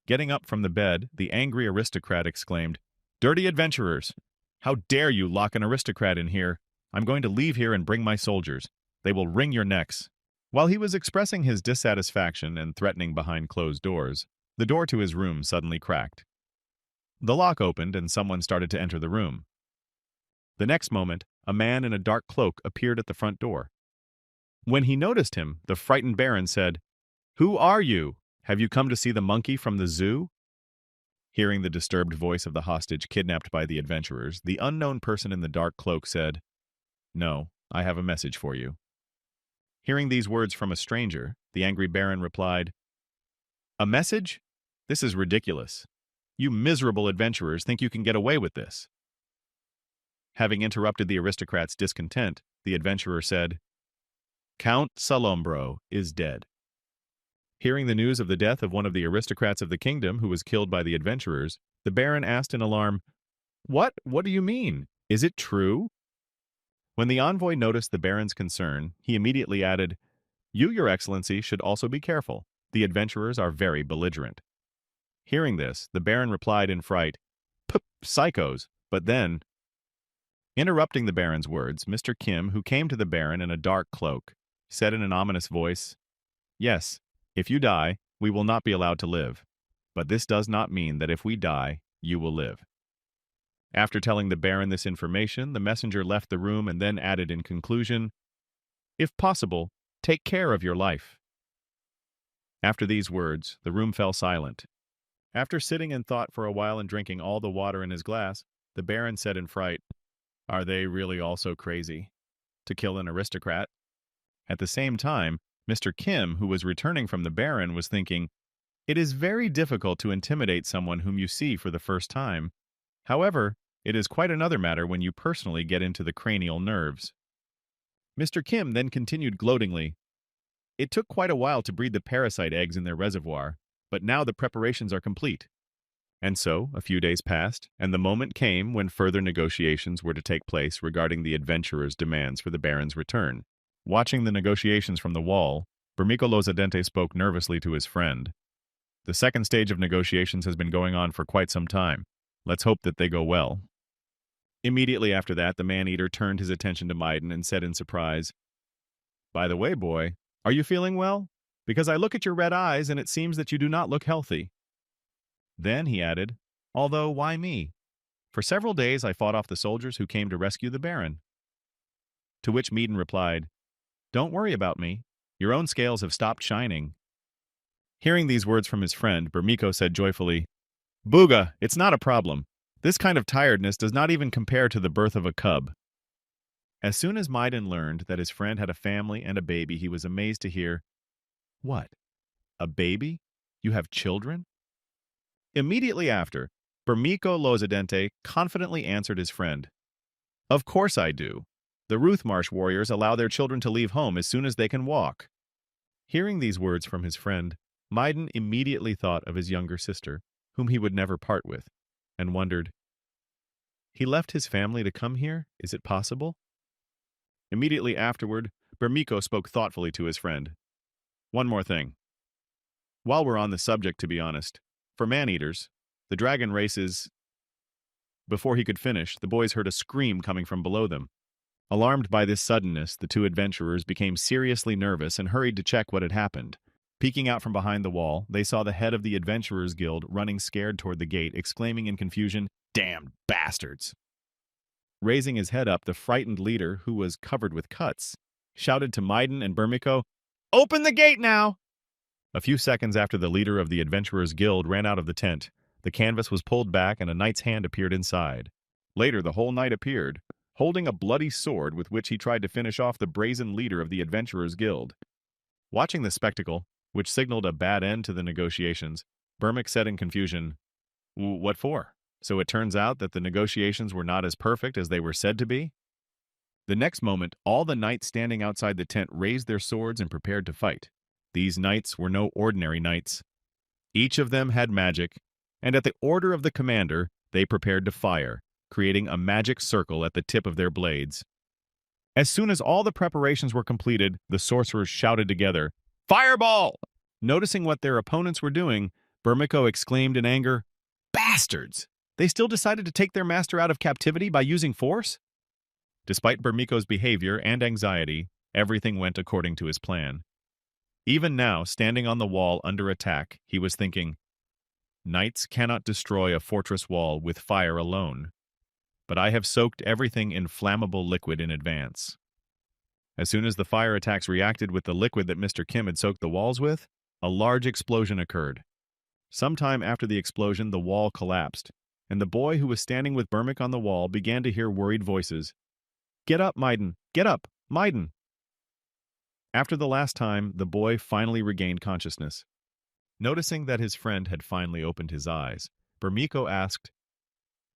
Getting up from the bed, the angry aristocrat exclaimed, "Dirty adventurers! How dare you lock an aristocrat in here? I'm going to leave here and bring my soldiers. They will wring your necks." While he was expressing his dissatisfaction and threatening behind closed doors, the door to his room suddenly cracked. The lock opened and someone started to enter the room. The next moment, a man in a dark cloak appeared at the front door. When he noticed him, the frightened Baron said, "Who are you? Have you come to see the monkey from the zoo?" Hearing the disturbed voice of the hostage kidnapped by the adventurers, the unknown person in the dark cloak said, "No, I have a message for you." Hearing these words from a stranger, the angry Baron replied, "A message? This is ridiculous. You miserable adventurers think you can get away with this." Having interrupted the aristocrat's discontent, the adventurer said, "Count Salombro is dead." Hearing the news of the death of one of the aristocrats of the kingdom who was killed by the adventurers, the Baron asked in alarm, "What? What do you mean? Is it true?" When the envoy noticed the Baron's concern, he immediately added, "You, Your Excellency, should also be careful. The adventurers are very belligerent." Hearing this, the Baron replied in fright, "Psychos," but then, interrupting the Baron's words, Mr. Kim, who came to the Baron in a dark cloak, said in an ominous voice, "Yes, if you die, we will not be allowed to live. But this does not mean that if we die, you will live." After telling the Baron this information, the messenger left the room and then added in conclusion, "If possible, take care of your life." After these words, the room fell silent. After sitting in thought for a while and drinking all the water in his glass, the Baron said in fright, "Are they really all so crazy? To kill an aristocrat?" At the same time, Mr. Kim, who was returning from the Baron, was thinking, "It is very difficult to intimidate someone whom you see for the first time. However, it is quite another matter when you personally get into the cranial nerves." Mr. Kim then continued gloatingly, "It took quite a while to breed the parasite eggs in their reservoir, but now the preparations are complete." And so, a few days passed, and the moment came when further negotiations were to take place regarding the adventurers' demands for the Baron's return. Watching the negotiations from the wall, Bermico Lozadente spoke nervously to his friend. "The second stage of negotiations has been going on for quite some time. Let's hope that they go well." Immediately after that, the man-eater turned his attention to Maiden and said in surprise, "By the way, boy, are you feeling well? Because I look at your red eyes and it seems that you do not look healthy." Then he added, "Although, why me? For several days I fought off the soldiers who came to rescue the Baron." To which Maiden replied, "Don't worry about me. Your own scales have stopped shining." Hearing these words from his friend, Bermico said joyfully, "Booga, it's not a problem. This kind of tiredness does not even compare to the birth of a cub." As soon as Maiden learned that his friend had a family and a baby, he was amazed to hear, "What? A baby? You have children?" Immediately after, Bermico Lozadente confidently answered his friend, "Of course I do. The Ruthmarsh warriors allow their children to leave home as soon as they can walk." Hearing these words from his friend, Maiden immediately thought of his younger sister, whom he would never part with, and wondered, "He left his family to come here? Is it possible?" Immediately afterward, Bermico spoke thoughtfully to his friend. "One more thing. While we're on the subject, to be honest, for man-eaters, the dragon race is—" Before he could finish, the boys heard a scream coming from below them. Alarmed by this suddenness, the two adventurers became seriously nervous and hurried to check what had happened. Peeking out from behind the wall, they saw the head of the Adventurers Guild running scared toward the gate, exclaiming in confusion, "Damned bastards!" Raising his head up, the frightened leader, who was covered with cuts, shouted to Maiden and Bermico, "Open the gate now!" A few seconds after the leader of the Adventurers Guild ran out of the tent, the canvas was pulled back and a knight's hand appeared inside. Later, the whole knight appeared, holding a bloody sword with which he tried to finish off the brazen leader of the Adventurers Guild. Watching the spectacle, which signaled a bad end to the negotiations, Bermic said in confusion, "What for? So it turns out that the negotiations were not as perfect as they were said to be?" The next moment, all the knights standing outside the tent raised their swords and prepared to fight. These knights were no ordinary knights. Each of them had magic, and at the order of the commander, they prepared to fire. creating a magic circle at the tip of their blades. As soon as all the preparations were completed, the sorcerers shouted together, "Fireball!" Noticing what their opponents were doing, Burmiko exclaimed in anger, "Bastards! They still decided to take their master out of captivity by using force?" Despite Burmiko's behavior and anxiety, everything went according to his plan. Even now, standing on the wall under attack, he was thinking, "Knights cannot destroy a fortress wall with fire alone. But I have soaked everything in flammable liquid in advance." As soon as the fire attacks reacted with the liquid that Mr. Kim had soaked the walls with, a large explosion occurred. Sometime after the explosion, the wall collapsed, and the boy who was standing with Burmik on the wall began to hear worried voices. "Get up, Maiden! Get up, Maiden!" After the last time, the boy finally regained consciousness. Noticing that his friend had finally opened his eyes, Burmiko asked,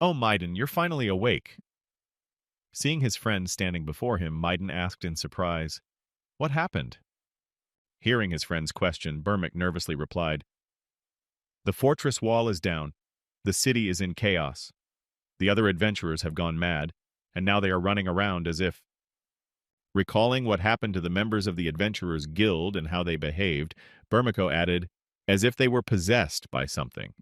"Oh, Maiden, you're finally awake." Seeing his friend standing before him, Maiden asked in surprise, "What happened?" Hearing his friend's question, Burmik nervously replied, "The fortress wall is down. The city is in chaos. The other adventurers have gone mad, and now they are running around as if—" Recalling what happened to the members of the Adventurers Guild and how they behaved, Burmiko added, "as if they were possessed by something."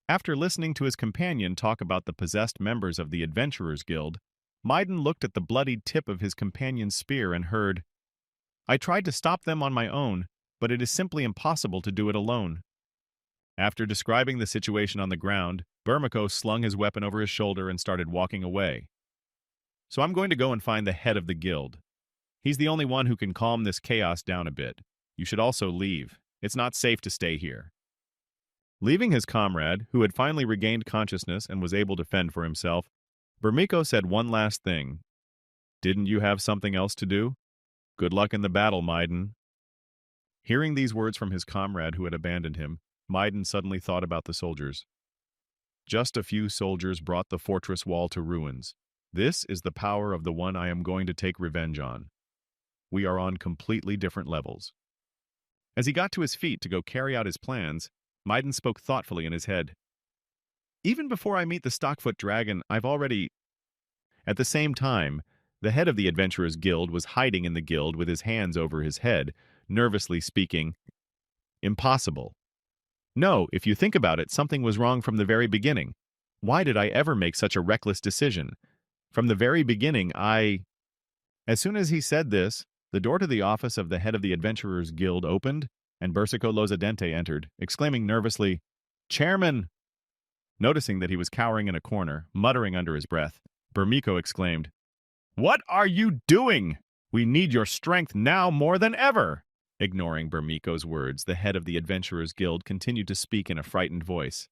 After listening to his companion talk about the possessed members of the Adventurers Guild, Maiden looked at the bloodied tip of his companion's spear and heard, "I tried to stop them on my own, but it is simply impossible to do it alone." After describing the situation on the ground, Burmiko slung his weapon over his shoulder and started walking away. "So I'm going to go and find the head of the guild. He's the only one who can calm this chaos down a bit. You should also leave. It's not safe to stay here." Leaving his comrade, who had finally regained consciousness and was able to fend for himself, Burmiko said one last thing. "Didn't you have something else to do? Good luck in the battle, Maiden." Hearing these words from his comrade who had abandoned him, Maiden suddenly thought about the soldiers. Just a few soldiers brought the fortress wall to ruins. This is the power of the one I am going to take revenge on. We are on completely different levels. As he got to his feet to go carry out his plans, Maiden spoke thoughtfully in his head. "Even before I meet the Stockfoot Dragon, I've already—" At the same time, the head of the Adventurers Guild was hiding in the guild with his hands over his head, nervously speaking, "Impossible. No, if you think about it, something was wrong from the very beginning. Why did I ever make such a reckless decision? From the very beginning, I—" As soon as he said this, the door to the office of the head of the Adventurers Guild opened, and Bersico Lozadente entered, exclaiming nervously, "Chairman!" Noticing that he was cowering in a corner, muttering under his breath, Burmiko exclaimed, "What are you doing? We need your strength now more than ever!" Ignoring Burmiko's words, the head of the Adventurers Guild continued to speak in a frightened voice.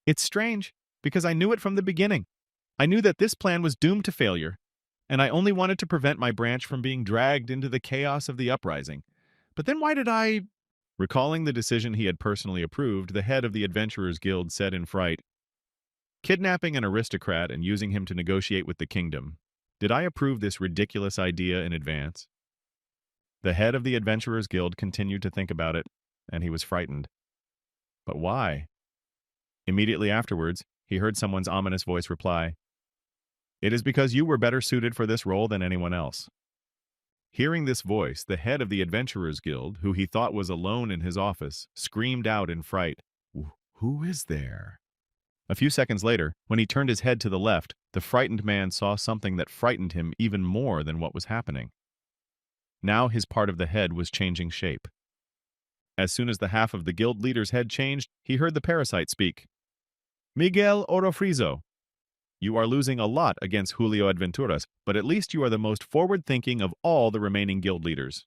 "It's strange, because I knew it from the beginning. I knew that this plan was doomed to failure, and I only wanted to prevent my branch from being dragged into the chaos of the uprising. But then why did I—" Recalling the decision he had personally approved, the head of the Adventurers Guild said in fright, "Kidnapping an aristocrat and using him to negotiate with the kingdom. Did I approve this ridiculous idea in advance?" The head of the Adventurers Guild continued to think about it, and he was frightened. But why? Immediately afterwards, he heard someone's ominous voice reply, "It is because you were better suited for this role than anyone else." Hearing this voice, the head of the Adventurers Guild, who he thought was alone in his office, screamed out in fright, "Who is there?" A few seconds later, when he turned his head to the left, the frightened man saw something that frightened him even more than what was happening. Now his part of the head was changing shape. As soon as the half of the guild leader's head changed, he heard the parasite speak. "Miguel Orofrizo, you are losing a lot against Julio Adventuras, but at least you are the most forward-thinking of all the remaining guild leaders."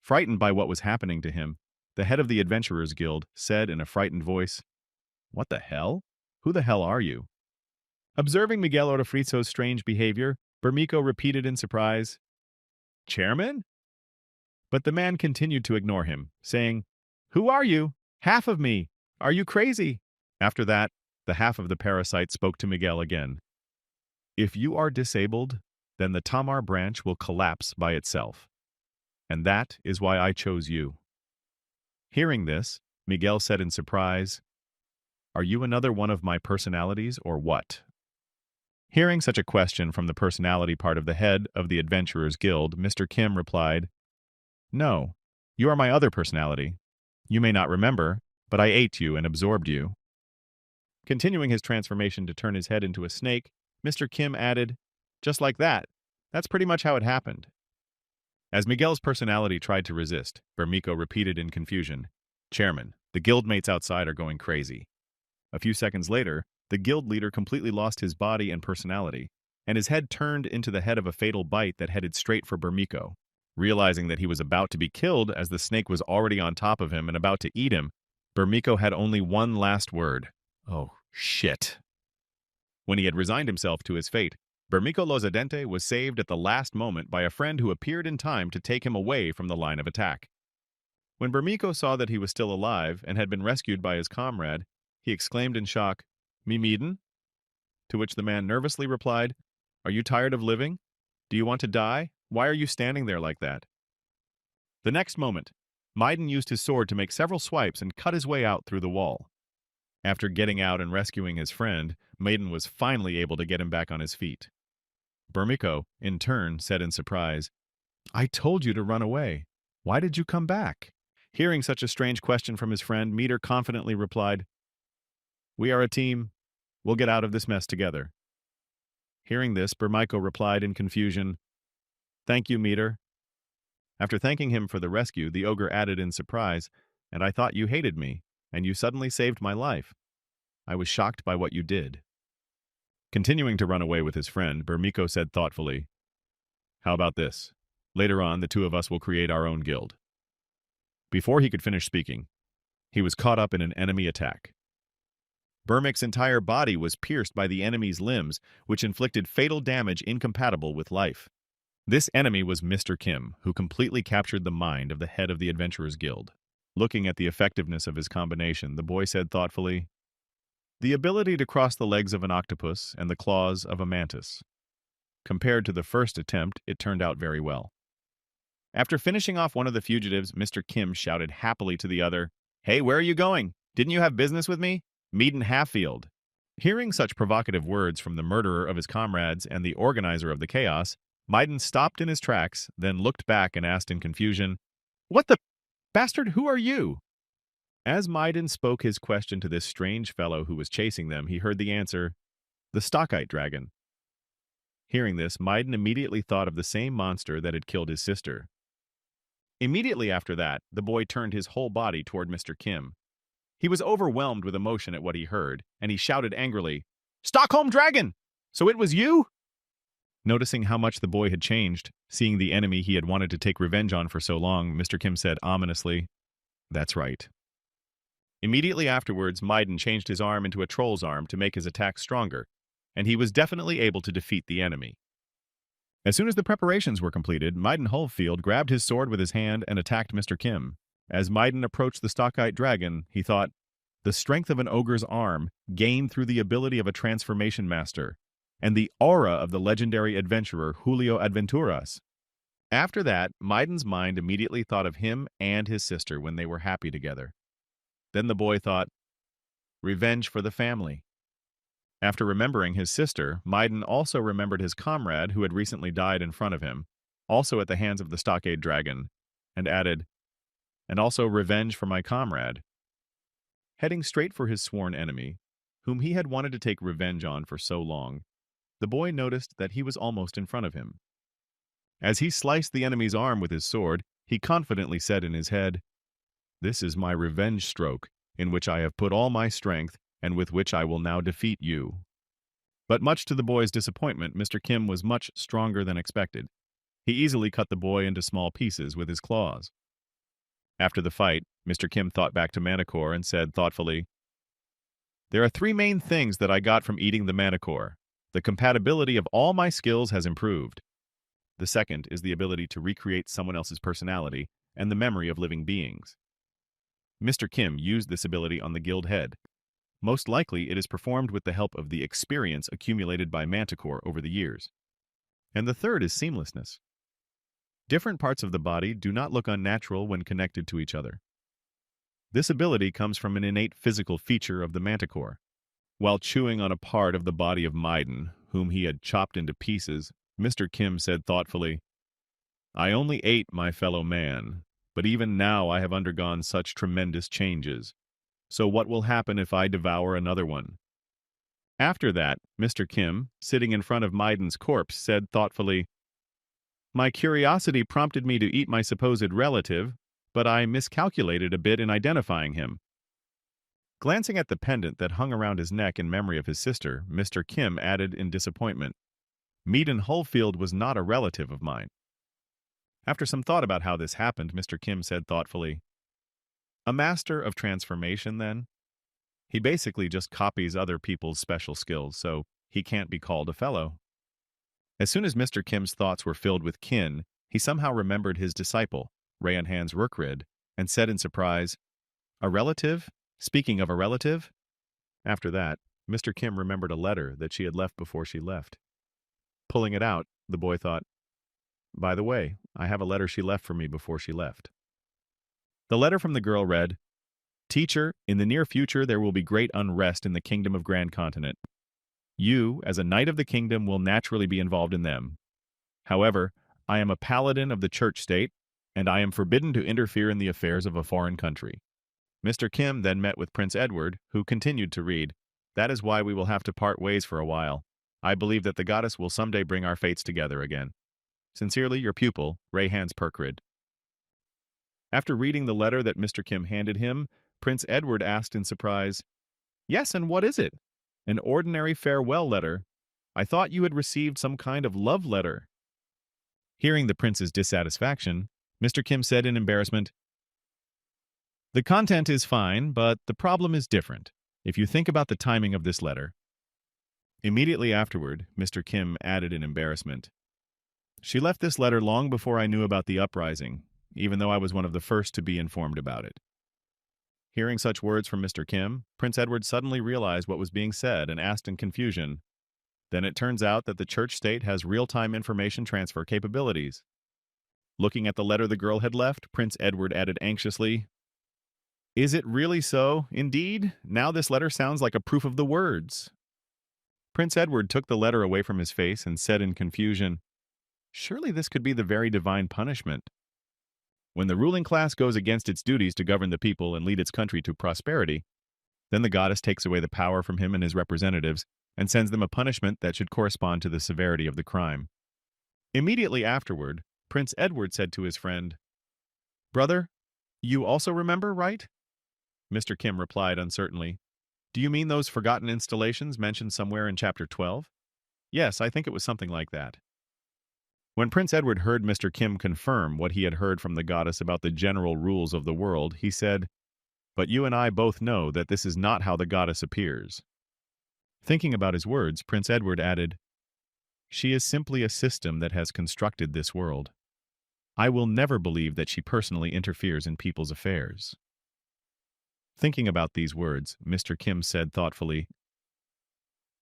Frightened by what was happening to him, the head of the Adventurers Guild said in a frightened voice, "What the hell? Who the hell are you?" Observing Miguel Orofrizo's strange behavior, Burmiko repeated in surprise, "Chairman?" But the man continued to ignore him, saying, "Who are you? Half of me. Are you crazy?" After that, the half of the parasite spoke to Miguel again. "If you are disabled, then the Tamar branch will collapse by itself. And that is why I chose you." Hearing this, Miguel said in surprise, "Are you another one of my personalities or what?" Hearing such a question from the personality part of the head of the Adventurers Guild, Mr. Kim replied, "No, you are my other personality. You may not remember, but I ate you and absorbed you." Continuing his transformation to turn his head into a snake, Mr. Kim added, "Just like that. That's pretty much how it happened." As Miguel's personality tried to resist, Bermejo repeated in confusion, "Chairman, the guildmates outside are going crazy." A few seconds later, the guild leader completely lost his body and personality, and his head turned into the head of a fatal bite that headed straight for Bermejo. Realizing that he was about to be killed as the snake was already on top of him and about to eat him, Bermejo had only one last word. "Oh, shit." When he had resigned himself to his fate, Bermejo Lozadente was saved at the last moment by a friend who appeared in time to take him away from the line of attack. When Bermejo saw that he was still alive and had been rescued by his comrade, he exclaimed in shock, "Mimiden?" To which the man nervously replied, "Are you tired of living? Do you want to die? Why are you standing there like that?" The next moment, Maiden used his sword to make several swipes and cut his way out through the wall. After getting out and rescuing his friend, Maiden was finally able to get him back on his feet. Bermejo, in turn, said in surprise, "I told you to run away. Why did you come back?" Hearing such a strange question from his friend, Meter confidently replied, "We are a team. We'll get out of this mess together." Hearing this, Bermejo replied in confusion, "Thank you, Meter." After thanking him for the rescue, the ogre added in surprise, "And I thought you hated me, and you suddenly saved my life. I was shocked by what you did." Continuing to run away with his friend, Bermejo said thoughtfully, "How about this? Later on, the two of us will create our own guild." Before he could finish speaking, he was caught up in an enemy attack. Bermic's entire body was pierced by the enemy's limbs, which inflicted fatal damage incompatible with life. This enemy was Mr. Kim, who completely captured the mind of the head of the Adventurers Guild. Looking at the effectiveness of his combination, the boy said thoughtfully, "The ability to cross the legs of an octopus and the claws of a mantis. Compared to the first attempt, it turned out very well." After finishing off one of the fugitives, Mr. Kim shouted happily to the other, "Hey, where are you going? Didn't you have business with me? Meet in Halffield." Hearing such provocative words from the murderer of his comrades and the organizer of the chaos, Maiden stopped in his tracks, then looked back and asked in confusion, "What the bastard, who are you?" As Maiden spoke his question to this strange fellow who was chasing them, he heard the answer, "The Stockite Dragon." Hearing this, Maiden immediately thought of the same monster that had killed his sister. Immediately after that, the boy turned his whole body toward Mr. Kim. He was overwhelmed with emotion at what he heard, and he shouted angrily, "Stockholm Dragon! So it was you?" Noticing how much the boy had changed, seeing the enemy he had wanted to take revenge on for so long, Mr. Kim said ominously, "That's right." Immediately afterwards, Maiden changed his arm into a troll's arm to make his attack stronger, and he was definitely able to defeat the enemy. As soon as the preparations were completed, Maiden Hulfield grabbed his sword with his hand and attacked Mr. Kim. As Maiden approached the Stockite Dragon, he thought, "The strength of an ogre's arm, gained through the ability of a transformation master, and the aura of the legendary adventurer Julio Adventuras." After that, Maiden's mind immediately thought of him and his sister when they were happy together. Then the boy thought, "Revenge for the family." After remembering his sister, Maiden also remembered his comrade who had recently died in front of him, also at the hands of the Stockade Dragon, and added, "And also revenge for my comrade." Heading straight for his sworn enemy, whom he had wanted to take revenge on for so long, the boy noticed that he was almost in front of him. As he sliced the enemy's arm with his sword, he confidently said in his head, "This is my revenge stroke, in which I have put all my strength, and with which I will now defeat you." But much to the boy's disappointment, Mr. Kim was much stronger than expected. He easily cut the boy into small pieces with his claws. After the fight, Mr. Kim thought back to Manticore and said thoughtfully, "There are three main things that I got from eating the Manticore. The compatibility of all my skills has improved. The second is the ability to recreate someone else's personality and the memory of living beings." Mr. Kim used this ability on the guild head. Most likely, it is performed with the help of the experience accumulated by Manticore over the years. And the third is seamlessness. Different parts of the body do not look unnatural when connected to each other. This ability comes from an innate physical feature of the Manticore. While chewing on a part of the body of Maiden, whom he had chopped into pieces, Mr. Kim said thoughtfully, "I only ate my fellow man, but even now I have undergone such tremendous changes. So what will happen if I devour another one?" After that, Mr. Kim, sitting in front of Maiden's corpse, said thoughtfully, "My curiosity prompted me to eat my supposed relative, but I miscalculated a bit in identifying him." Glancing at the pendant that hung around his neck in memory of his sister, Mr. Kim added in disappointment, "Maiden Hullfield was not a relative of mine." After some thought about how this happened, Mr. Kim said thoughtfully, "A master of transformation, then? He basically just copies other people's special skills, so he can't be called a fellow." As soon as Mr. Kim's thoughts were filled with kin, he somehow remembered his disciple, Rayanhan's Rookrid, and said in surprise, "A relative? Speaking of a relative?" After that, Mr. Kim remembered a letter that she had left before she left. Pulling it out, the boy thought, "By the way, I have a letter she left for me before she left." The letter from the girl read, "Teacher, in the near future there will be great unrest in the Kingdom of Grand Continent. You, as a knight of the kingdom, will naturally be involved in them. However, I am a paladin of the church state, and I am forbidden to interfere in the affairs of a foreign country." Mr. Kim then met with Prince Edward, who continued to read, "That is why we will have to part ways for a while. I believe that the goddess will someday bring our fates together again. Sincerely, your pupil, Rayhan's Perkrid." After reading the letter that Mr. Kim handed him, Prince Edward asked in surprise, "Yes, and what is it?" "An ordinary farewell letter. I thought you had received some kind of love letter." Hearing the prince's dissatisfaction, Mr. Kim said in embarrassment, "The content is fine, but the problem is different, if you think about the timing of this letter." Immediately afterward, Mr. Kim added in embarrassment, "She left this letter long before I knew about the uprising, even though I was one of the first to be informed about it." Hearing such words from Mr. Kim, Prince Edward suddenly realized what was being said and asked in confusion, "Then it turns out that the church state has real-time information transfer capabilities." Looking at the letter the girl had left, Prince Edward added anxiously, "Is it really so? Indeed? Now this letter sounds like a proof of the words." Prince Edward took the letter away from his face and said in confusion, "Surely this could be the very divine punishment. When the ruling class goes against its duties to govern the people and lead its country to prosperity, then the goddess takes away the power from him and his representatives and sends them a punishment that should correspond to the severity of the crime." Immediately afterward, Prince Edward said to his friend, "Brother, you also remember, right?" Mr. Kim replied uncertainly, "Do you mean those forgotten installations mentioned somewhere in Chapter 12? Yes, I think it was something like that." When Prince Edward heard Mr. Kim confirm what he had heard from the goddess about the general rules of the world, he said, "But you and I both know that this is not how the goddess appears." Thinking about his words, Prince Edward added, "She is simply a system that has constructed this world. I will never believe that she personally interferes in people's affairs." Thinking about these words, Mr. Kim said thoughtfully,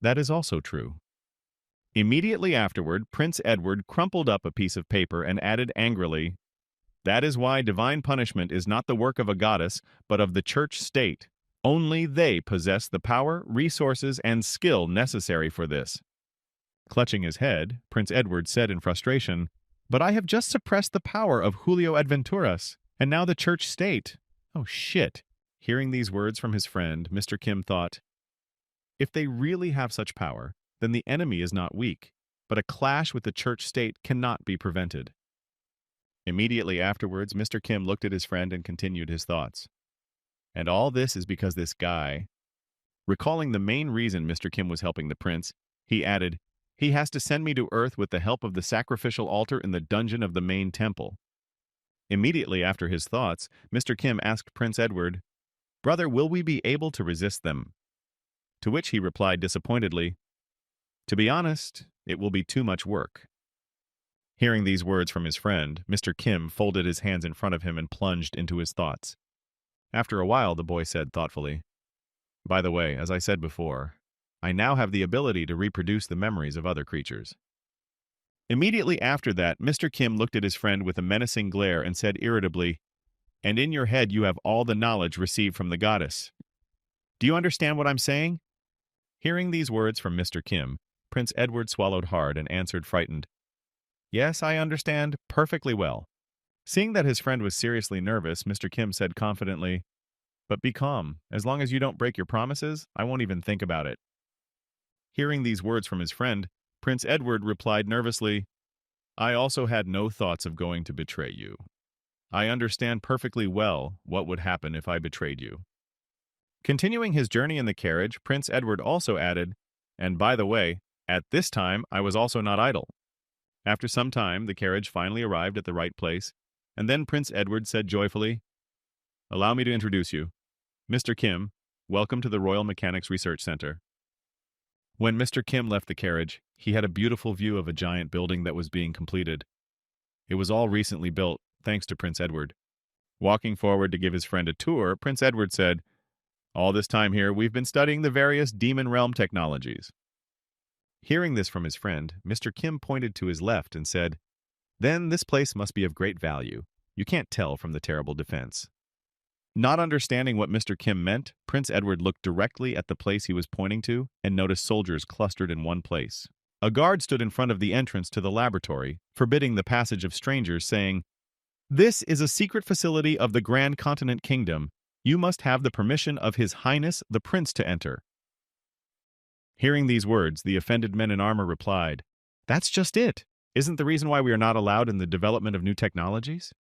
"That is also true." Immediately afterward, Prince Edward crumpled up a piece of paper and added angrily, "That is why divine punishment is not the work of a goddess, but of the church state. Only they possess the power, resources, and skill necessary for this." Clutching his head, Prince Edward said in frustration, "But I have just suppressed the power of Julio Adventuras, and now the church state. Oh shit." Hearing these words from his friend, Mr. Kim thought, "If they really have such power, then the enemy is not weak, but a clash with the church state cannot be prevented." Immediately afterwards, Mr. Kim looked at his friend and continued his thoughts. "And all this is because this guy." Recalling the main reason Mr. Kim was helping the prince, he added, "He has to send me to Earth with the help of the sacrificial altar in the dungeon of the main temple." Immediately after his thoughts, Mr. Kim asked Prince Edward, "Brother, will we be able to resist them?" To which he replied disappointedly, "To be honest, it will be too much work." Hearing these words from his friend, Mr. Kim folded his hands in front of him and plunged into his thoughts. After a while, the boy said thoughtfully, "By the way, as I said before, I now have the ability to reproduce the memories of other creatures." Immediately after that, Mr. Kim looked at his friend with a menacing glare and said irritably, "And in your head you have all the knowledge received from the goddess. Do you understand what I'm saying?" Hearing these words from Mr. Kim, Prince Edward swallowed hard and answered frightened, "Yes, I understand perfectly well." Seeing that his friend was seriously nervous, Mr. Kim said confidently, "But be calm. As long as you don't break your promises, I won't even think about it." Hearing these words from his friend, Prince Edward replied nervously, "I also had no thoughts of going to betray you. I understand perfectly well what would happen if I betrayed you." Continuing his journey in the carriage, Prince Edward also added, "And by the way, at this time I was also not idle." After some time, the carriage finally arrived at the right place, and then Prince Edward said joyfully, "Allow me to introduce you. Mr. Kim, welcome to the Royal Mechanics Research Center." When Mr. Kim left the carriage, he had a beautiful view of a giant building that was being completed. It was all recently built, thanks to Prince Edward. Walking forward to give his friend a tour, Prince Edward said, "All this time here, we've been studying the various demon realm technologies." Hearing this from his friend, Mr. Kim pointed to his left and said, "Then this place must be of great value. You can't tell from the terrible defense." Not understanding what Mr. Kim meant, Prince Edward looked directly at the place he was pointing to and noticed soldiers clustered in one place. A guard stood in front of the entrance to the laboratory, forbidding the passage of strangers, saying, "This is a secret facility of the Grand Continent Kingdom. You must have the permission of His Highness the Prince to enter." Hearing these words, the offended men in armor replied, "That's just it. Isn't the reason why we are not allowed in the development of new technologies?"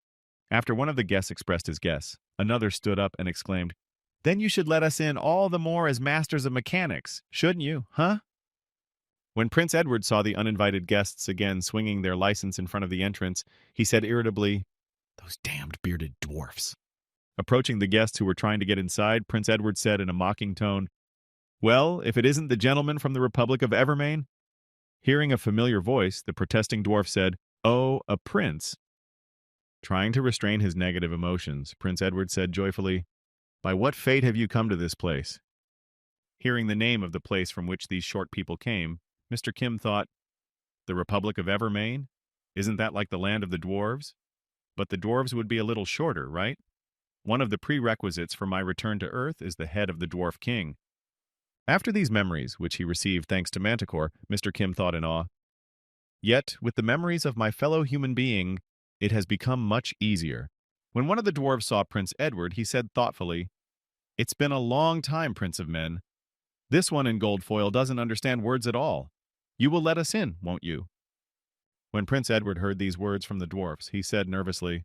After one of the guests expressed his guess, another stood up and exclaimed, "Then you should let us in all the more as masters of mechanics, shouldn't you, huh?" When Prince Edward saw the uninvited guests again swinging their license in front of the entrance, he said irritably, "Those damned bearded dwarfs." Approaching the guests who were trying to get inside, Prince Edward said in a mocking tone, "Well, if it isn't the gentleman from the Republic of Evermain?" Hearing a familiar voice, the protesting dwarf said, "Oh, a prince." Trying to restrain his negative emotions, Prince Edward said joyfully, "By what fate have you come to this place?" Hearing the name of the place from which these short people came, Mr. Kim thought, "The Republic of Evermain? Isn't that like the land of the dwarves? But the dwarves would be a little shorter, right? One of the prerequisites for my return to Earth is the head of the dwarf king." After these memories, which he received thanks to Manticore, Mr. Kim thought in awe, "Yet, with the memories of my fellow human being, it has become much easier." When one of the dwarves saw Prince Edward, he said thoughtfully, "It's been a long time, Prince of Men. This one in gold foil doesn't understand words at all. You will let us in, won't you?" When Prince Edward heard these words from the dwarfs, he said nervously,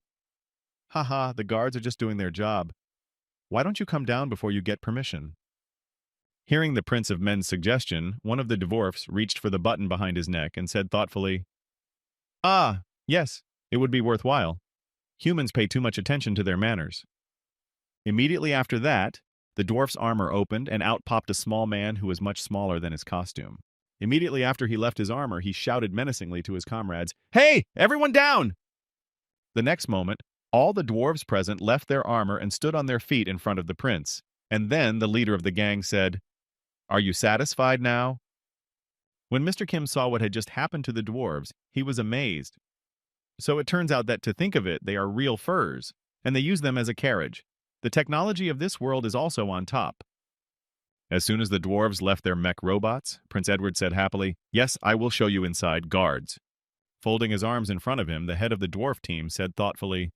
"Ha, the guards are just doing their job. Why don't you come down before you get permission?" Hearing the Prince of Men's suggestion, one of the dwarfs reached for the button behind his neck and said thoughtfully, "Ah, yes, it would be worthwhile. Humans pay too much attention to their manners." Immediately after that, the dwarf's armor opened and out popped a small man who was much smaller than his costume. Immediately after he left his armor, he shouted menacingly to his comrades, "Hey, everyone down!" The next moment, all the dwarves present left their armor and stood on their feet in front of the prince. And then the leader of the gang said, "Are you satisfied now?" When Mr. Kim saw what had just happened to the dwarves, he was amazed. So it turns out that, to think of it, they are real furs, and they use them as a carriage. The technology of this world is also on top. As soon as the dwarves left their mech robots, Prince Edward said happily, "Yes, I will show you inside, guards." Folding his arms in front of him, the head of the dwarf team said thoughtfully,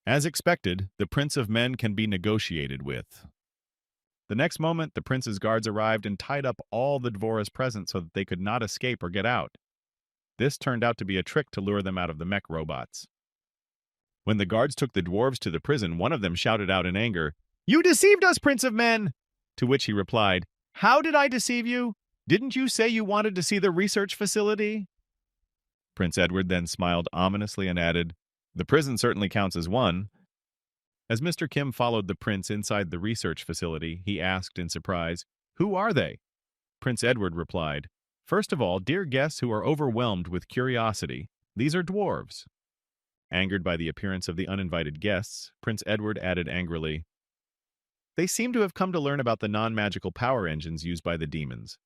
"As expected, the Prince of Men can be negotiated with." The next moment, the prince's guards arrived and tied up all the dvoras present so that they could not escape or get out. This turned out to be a trick to lure them out of the mech robots. When the guards took the dwarves to the prison, one of them shouted out in anger, "You deceived us, Prince of Men!" To which he replied, "How did I deceive you? Didn't you say you wanted to see the research facility?" Prince Edward then smiled ominously and added, "The prison certainly counts as one." As Mr. Kim followed the prince inside the research facility, he asked in surprise, "Who are they?" Prince Edward replied, "First of all, dear guests who are overwhelmed with curiosity, these are dwarves." Angered by the appearance of the uninvited guests, Prince Edward added angrily, "They seem to have come to learn about the non-magical power engines used by the demons."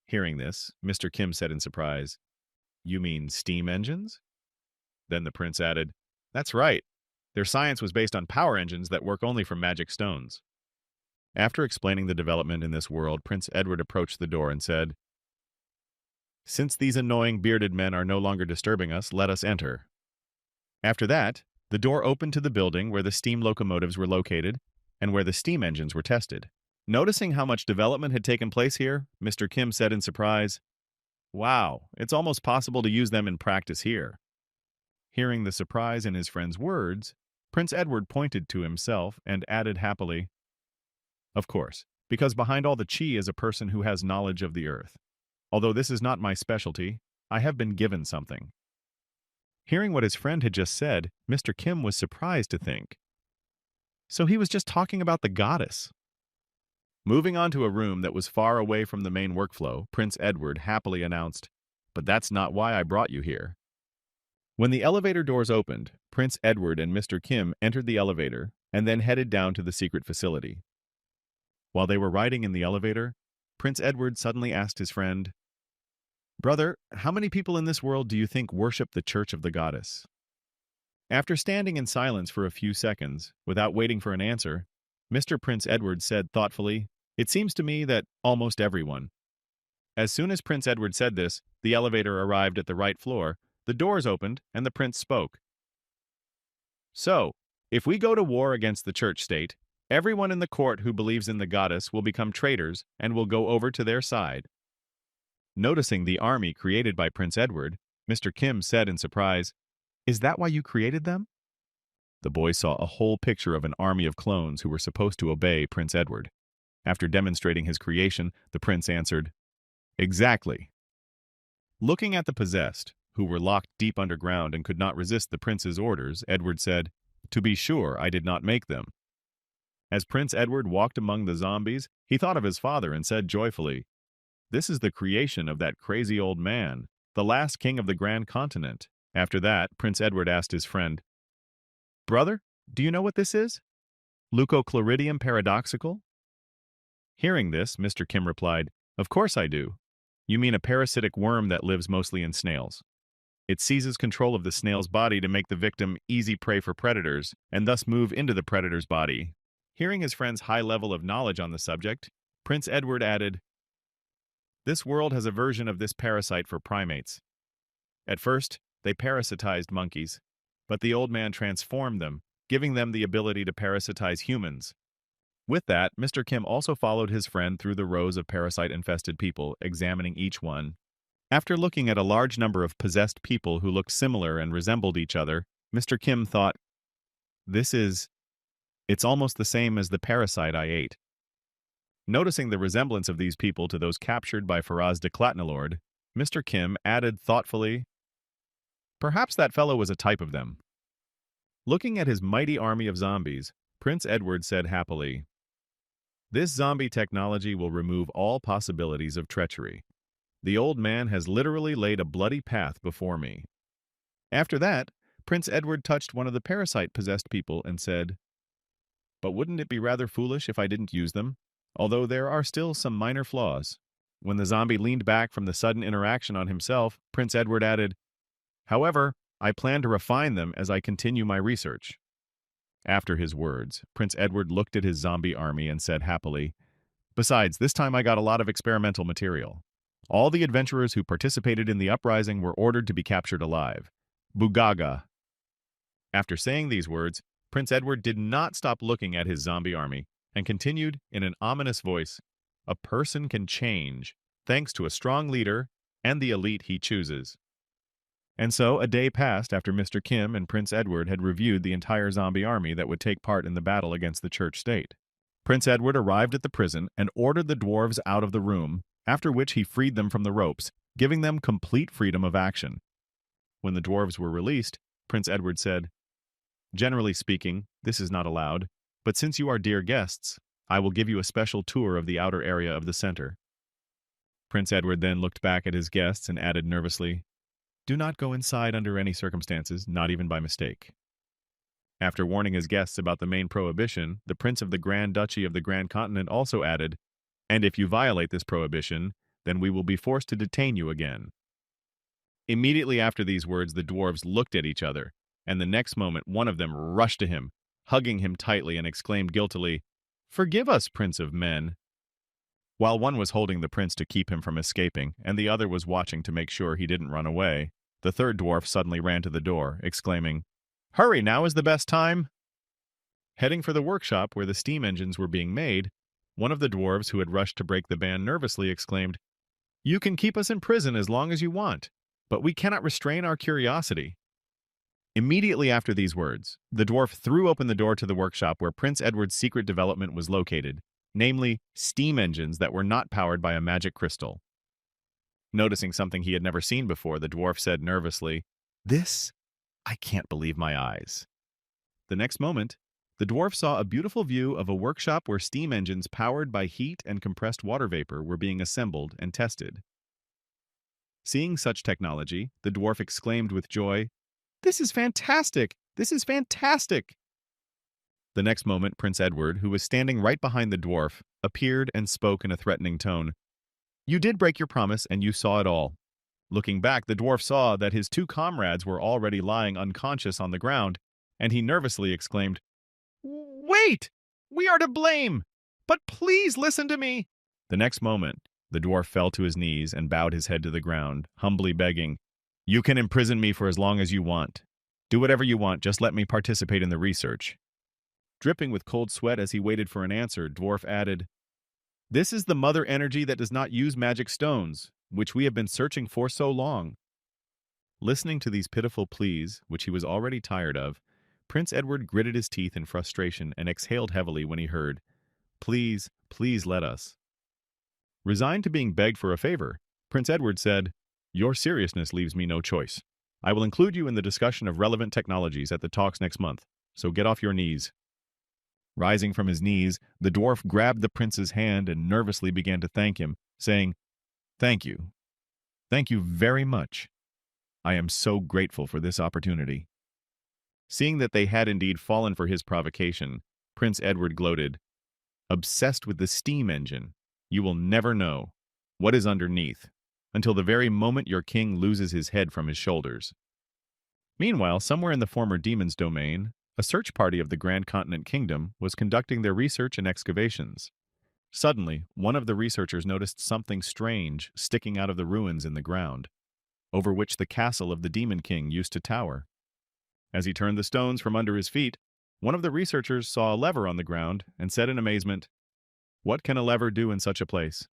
Hearing this, Mr. Kim said in surprise, "You mean steam engines?" Then the prince added, "That's right. Their science was based on power engines that work only from magic stones." After explaining the development in this world, Prince Edward approached the door and said, Since these annoying bearded men are no longer disturbing us, let us enter. After that, the door opened to the building where the steam locomotives were located and where the steam engines were tested. Noticing how much development had taken place here, Mr. Kim said in surprise, "Wow, it's almost possible to use them in practice here." Hearing the surprise in his friend's words, Prince Edward pointed to himself and added happily, "Of course, because behind all the chi is a person who has knowledge of the earth. Although this is not my specialty, I have been given something." Hearing what his friend had just said, Mr. Kim was surprised to think, so he was just talking about the goddess. Moving on to a room that was far away from the main workflow, Prince Edward happily announced, "But that's not why I brought you here." When the elevator doors opened, Prince Edward and Mr. Kim entered the elevator and then headed down to the secret facility. While they were riding in the elevator, Prince Edward suddenly asked his friend, "Brother, how many people in this world do you think worship the Church of the Goddess?" After standing in silence for a few seconds, without waiting for an answer, Mr. Prince Edward said thoughtfully, "It seems to me that almost everyone." As soon as Prince Edward said this, the elevator arrived at the right floor, the doors opened, and the prince spoke. "So, if we go to war against the church state, everyone in the court who believes in the goddess will become traitors and will go over to their side." Noticing the army created by Prince Edward, Mr. Kim said in surprise, "Is that why you created them?" The boy saw a whole picture of an army of clones who were supposed to obey Prince Edward. After demonstrating his creation, the prince answered, "Exactly." Looking at the possessed, who were locked deep underground and could not resist the prince's orders, Edward said, "To be sure, I did not make them." As Prince Edward walked among the zombies, he thought of his father and said joyfully, "This is the creation of that crazy old man, the last king of the Grand Continent." After that, Prince Edward asked his friend, "Brother, do you know what this is? Leucochloridium paradoxical?" Hearing this, Mr. Kim replied, "Of course I do. You mean a parasitic worm that lives mostly in snails. It seizes control of the snail's body to make the victim easy prey for predators, and thus move into the predator's body." Hearing his friend's high level of knowledge on the subject, Prince Edward added, "This world has a version of this parasite for primates. At first, they parasitized monkeys, but the old man transformed them, giving them the ability to parasitize humans. With that, Mr. Kim also followed his friend through the rows of parasite-infested people, examining each one. After looking at a large number of possessed people who looked similar and resembled each other, Mr. Kim thought, It's almost the same as the parasite I ate." Noticing the resemblance of these people to those captured by Faraz de Clatnalord, Mr. Kim added thoughtfully, "Perhaps that fellow was a type of them." Looking at his mighty army of zombies, Prince Edward said happily, "This zombie technology will remove all possibilities of treachery. The old man has literally laid a bloody path before me." After that, Prince Edward touched one of the parasite-possessed people and said, "But wouldn't it be rather foolish if I didn't use them? Although there are still some minor flaws." When the zombie leaned back from the sudden interaction on himself, Prince Edward added, "However, I plan to refine them as I continue my research." After his words, Prince Edward looked at his zombie army and said happily, "Besides, this time I got a lot of experimental material. All the adventurers who participated in the uprising were ordered to be captured alive. Bugaga." After saying these words, Prince Edward did not stop looking at his zombie army and continued in an ominous voice, "A person can change, thanks to a strong leader and the elite he chooses." And so a day passed after Mr. Kim and Prince Edward had reviewed the entire zombie army that would take part in the battle against the church state. Prince Edward arrived at the prison and ordered the dwarves out of the room, after which he freed them from the ropes, giving them complete freedom of action. When the dwarves were released, Prince Edward said, "Generally speaking, this is not allowed, but since you are dear guests, I will give you a special tour of the outer area of the center." Prince Edward then looked back at his guests and added nervously, "Do not go inside under any circumstances, not even by mistake." After warning his guests about the main prohibition, the Prince of the Grand Duchy of the Grand Continent also added, "And if you violate this prohibition, then we will be forced to detain you again." Immediately after these words, the dwarves looked at each other, and the next moment one of them rushed to him, hugging him tightly and exclaimed guiltily, "Forgive us, Prince of Men." While one was holding the prince to keep him from escaping, and the other was watching to make sure he didn't run away, the third dwarf suddenly ran to the door, exclaiming, "Hurry, now is the best time!" Heading for the workshop where the steam engines were being made, one of the dwarves who had rushed to break the ban nervously exclaimed, "You can keep us in prison as long as you want, but we cannot restrain our curiosity." Immediately after these words, the dwarf threw open the door to the workshop where Prince Edward's secret development was located, namely, steam engines that were not powered by a magic crystal. Noticing something he had never seen before, the dwarf said nervously, "This? I can't believe my eyes." The next moment, the dwarf saw a beautiful view of a workshop where steam engines powered by heat and compressed water vapor were being assembled and tested. Seeing such technology, the dwarf exclaimed with joy, "This is fantastic! This is fantastic!" The next moment, Prince Edward, who was standing right behind the dwarf, appeared and spoke in a threatening tone. "You did break your promise, and you saw it all." Looking back, the dwarf saw that his two comrades were already lying unconscious on the ground, and he nervously exclaimed, "Wait! We are to blame! But please listen to me!" The next moment, the dwarf fell to his knees and bowed his head to the ground, humbly begging, "You can imprison me for as long as you want. Do whatever you want, just let me participate in the research." Dripping with cold sweat as he waited for an answer, Dwarf added, "This is the mother energy that does not use magic stones, which we have been searching for so long." Listening to these pitiful pleas, which he was already tired of, Prince Edward gritted his teeth in frustration and exhaled heavily when he heard, "Please, please let us." Resigned to being begged for a favor, Prince Edward said, "Your seriousness leaves me no choice. I will include you in the discussion of relevant technologies at the talks next month, so get off your knees." Rising from his knees, the dwarf grabbed the prince's hand and nervously began to thank him, saying, "Thank you. Thank you very much. I am so grateful for this opportunity." Seeing that they had indeed fallen for his provocation, Prince Edward gloated, "Obsessed with the steam engine, you will never know what is underneath until the very moment your king loses his head from his shoulders." Meanwhile, somewhere in the former demon's domain, a search party of the Grand Continent Kingdom was conducting their research and excavations. Suddenly, one of the researchers noticed something strange sticking out of the ruins in the ground, over which the castle of the Demon King used to tower. As he turned the stones from under his feet, one of the researchers saw a lever on the ground and said in amazement, "What can a lever do in such a place?"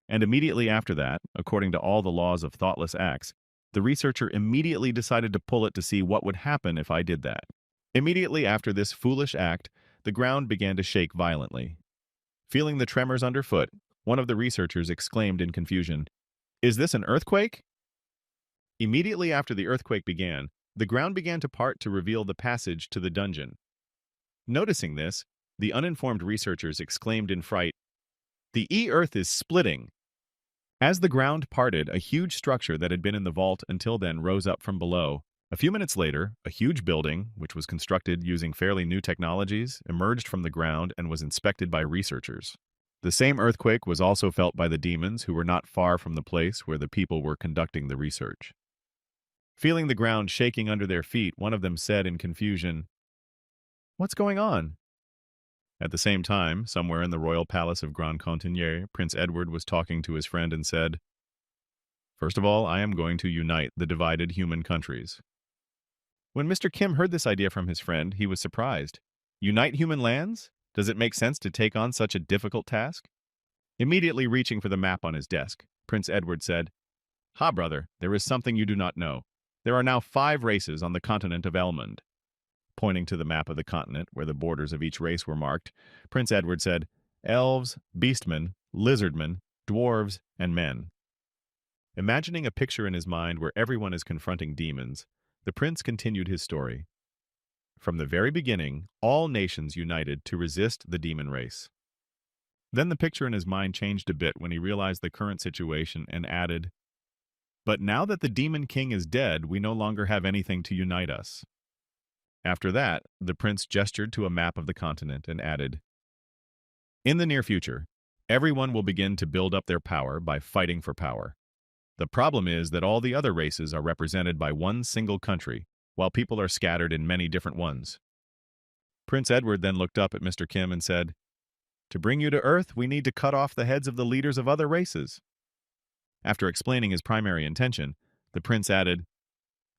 And immediately after that, according to all the laws of thoughtless acts, the researcher immediately decided to pull it to see what would happen if I did that. Immediately after this foolish act, the ground began to shake violently. Feeling the tremors underfoot, one of the researchers exclaimed in confusion, "Is this an earthquake?" Immediately after the earthquake began, the ground began to part to reveal the passage to the dungeon. Noticing this, the uninformed researchers exclaimed in fright, "The earth is splitting!" As the ground parted, a huge structure that had been in the vault until then rose up from below. A few minutes later, a huge building, which was constructed using fairly new technologies, emerged from the ground and was inspected by researchers. The same earthquake was also felt by the demons who were not far from the place where the people were conducting the research. Feeling the ground shaking under their feet, one of them said in confusion, "What's going on?" At the same time, somewhere in the royal palace of Grand Continent, Prince Edward was talking to his friend and said, "First of all, I am going to unite the divided human countries." When Mr. Kim heard this idea from his friend, he was surprised. Unite human lands? Does it make sense to take on such a difficult task? Immediately reaching for the map on his desk, Prince Edward said, "Ha, brother, there is something you do not know. There are now 5 races on the continent of Elmond." Pointing to the map of the continent, where the borders of each race were marked, Prince Edward said, "Elves, beastmen, lizardmen, dwarves, and men." Imagining a picture in his mind where everyone is confronting demons, the prince continued his story. From the very beginning, all nations united to resist the demon race. Then the picture in his mind changed a bit when he realized the current situation and added, "But now that the Demon King is dead, we no longer have anything to unite us." After that, the prince gestured to a map of the continent and added, "In the near future, everyone will begin to build up their power by fighting for power. The problem is that all the other races are represented by one single country, while people are scattered in many different ones." Prince Edward then looked up at Mr. Kim and said, To bring you to Earth, we need to cut off the heads of the leaders of other races. After explaining his primary intention, the prince added,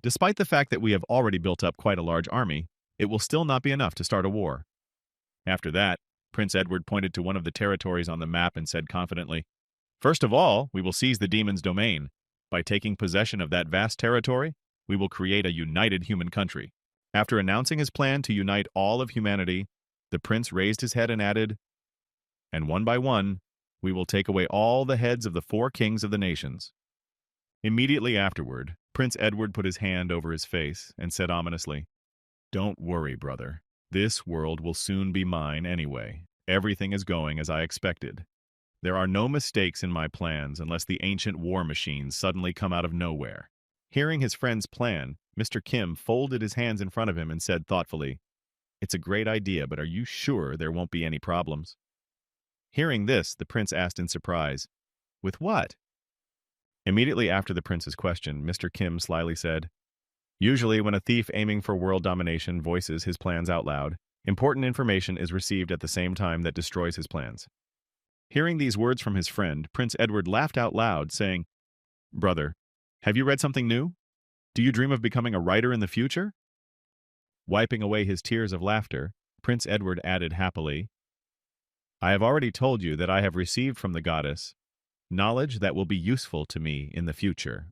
despite the fact that we have already built up quite a large army, it will still not be enough to start a war. After that, Prince Edward pointed to one of the territories on the map and said confidently, first of all, we will seize the demon's domain. By taking possession of that vast territory, we will create a united human country. After announcing his plan to unite all of humanity, the prince raised his head and added, and one by one, we will take away all the heads of the 4 kings of the nations. Immediately afterward, Prince Edward put his hand over his face and said ominously, don't worry, brother. This world will soon be mine anyway. Everything is going as I expected. There are no mistakes in my plans unless the ancient war machines suddenly come out of nowhere. Hearing his friend's plan, Mr. Kim folded his hands in front of him and said thoughtfully, it's a great idea, but are you sure there won't be any problems? Hearing this, the prince asked in surprise, with what? Immediately after the prince's question, Mr. Kim slyly said, usually when a thief aiming for world domination voices his plans out loud, important information is received at the same time that destroys his plans. Hearing these words from his friend, Prince Edward laughed out loud, saying, brother, have you read something new? Do you dream of becoming a writer in the future? Wiping away his tears of laughter, Prince Edward added happily, I have already told you that I have received from the goddess knowledge that will be useful to me in the future.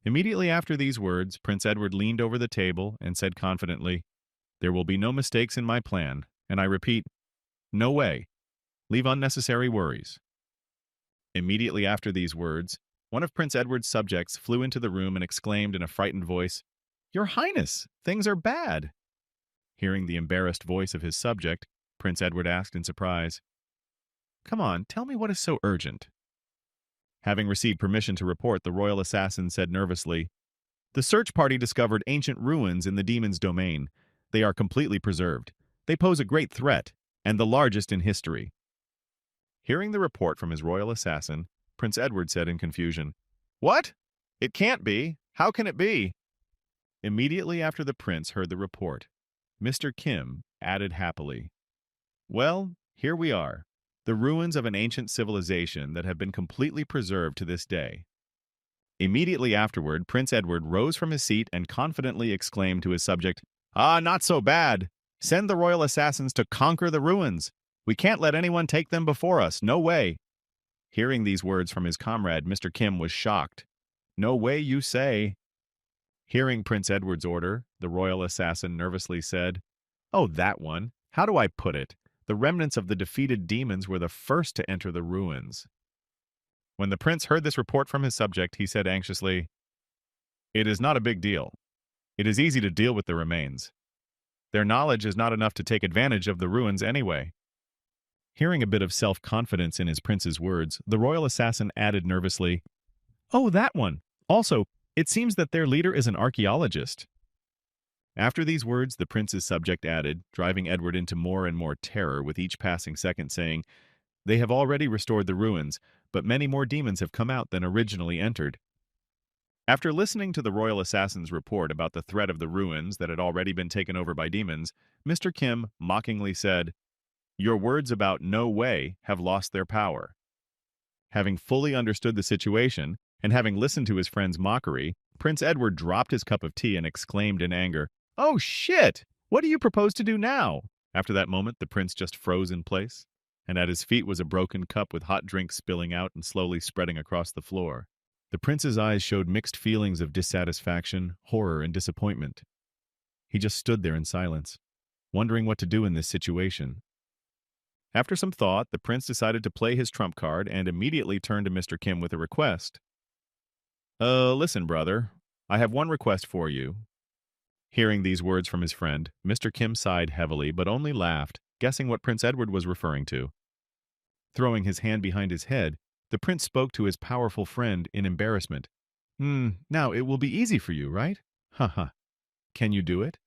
Immediately after these words, Prince Edward leaned over the table and said confidently, there will be no mistakes in my plan, and I repeat, no way. Leave unnecessary worries. Immediately after these words, one of Prince Edward's subjects flew into the room and exclaimed in a frightened voice, your Highness, things are bad. Hearing the embarrassed voice of his subject, Prince Edward asked in surprise, come on, tell me what is so urgent. Having received permission to report, the royal assassin said nervously, the search party discovered ancient ruins in the demon's domain. They are completely preserved. They pose a great threat, and the largest in history. Hearing the report from his royal assassin, Prince Edward said in confusion, what? It can't be. How can it be? Immediately after the prince heard the report, Mr. Kim added happily, well, here we are, the ruins of an ancient civilization that have been completely preserved to this day. Immediately afterward, Prince Edward rose from his seat and confidently exclaimed to his subject, not so bad. Send the royal assassins to conquer the ruins. We can't let anyone take them before us, no way. Hearing these words from his comrade, Mr. Kim was shocked. No way, you say. Hearing Prince Edward's order, the royal assassin nervously said, oh, that one. How do I put it? The remnants of the defeated demons were the first to enter the ruins. When the prince heard this report from his subject, he said anxiously, it is not a big deal. It is easy to deal with the remains. Their knowledge is not enough to take advantage of the ruins anyway. Hearing a bit of self-confidence in his prince's words, the royal assassin added nervously, oh, that one. Also, it seems that their leader is an archaeologist. After these words, the prince's subject added, driving Edward into more and more terror with each passing second, saying, they have already restored the ruins, but many more demons have come out than originally entered. After listening to the royal assassin's report about the threat of the ruins that had already been taken over by demons, Mr. Kim mockingly said, your words about no way have lost their power. Having fully understood the situation, and having listened to his friend's mockery, Prince Edward dropped his cup of tea and exclaimed in anger, oh shit! What do you propose to do now? After that moment, the prince just froze in place, and at his feet was a broken cup with hot drink spilling out and slowly spreading across the floor. The prince's eyes showed mixed feelings of dissatisfaction, horror, and disappointment. He just stood there in silence, wondering what to do in this situation. After some thought, the prince decided to play his trump card and immediately turned to Mr. Kim with a request. Listen, brother, I have one request for you. Hearing these words from his friend, Mr. Kim sighed heavily but only laughed, guessing what Prince Edward was referring to. Throwing his hand behind his head, the prince spoke to his powerful friend in embarrassment. Now it will be easy for you, right? Haha. Can you do it?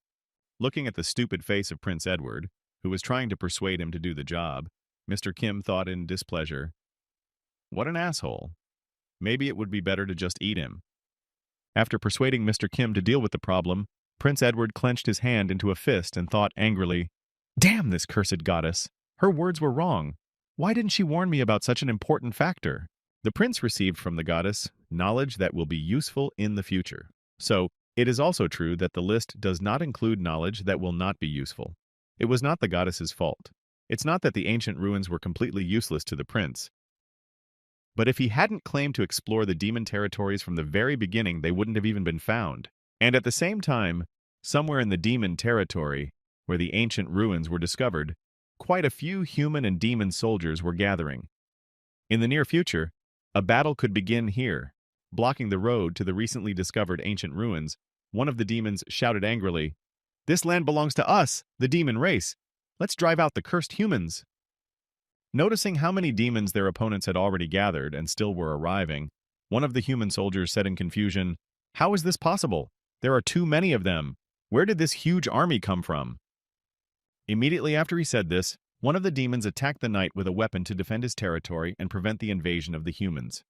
Looking at the stupid face of Prince Edward, who was trying to persuade him to do the job, Mr. Kim thought in displeasure, what an asshole. Maybe it would be better to just eat him. After persuading Mr. Kim to deal with the problem, Prince Edward clenched his hand into a fist and thought angrily, damn this cursed goddess. Her words were wrong. Why didn't she warn me about such an important factor? The prince received from the goddess knowledge that will be useful in the future. So, it is also true that the list does not include knowledge that will not be useful. It was not the goddess's fault. It's not that the ancient ruins were completely useless to the prince. But if he hadn't claimed to explore the demon territories from the very beginning, they wouldn't have even been found. And at the same time, somewhere in the demon territory, where the ancient ruins were discovered, quite a few human and demon soldiers were gathering. In the near future, a battle could begin here. Blocking the road to the recently discovered ancient ruins, one of the demons shouted angrily, "This land belongs to us, the demon race. Let's drive out the cursed humans." Noticing how many demons their opponents had already gathered and still were arriving, one of the human soldiers said in confusion, "How is this possible? There are too many of them. Where did this huge army come from?" Immediately after he said this, one of the demons attacked the knight with a weapon to defend his territory and prevent the invasion of the humans.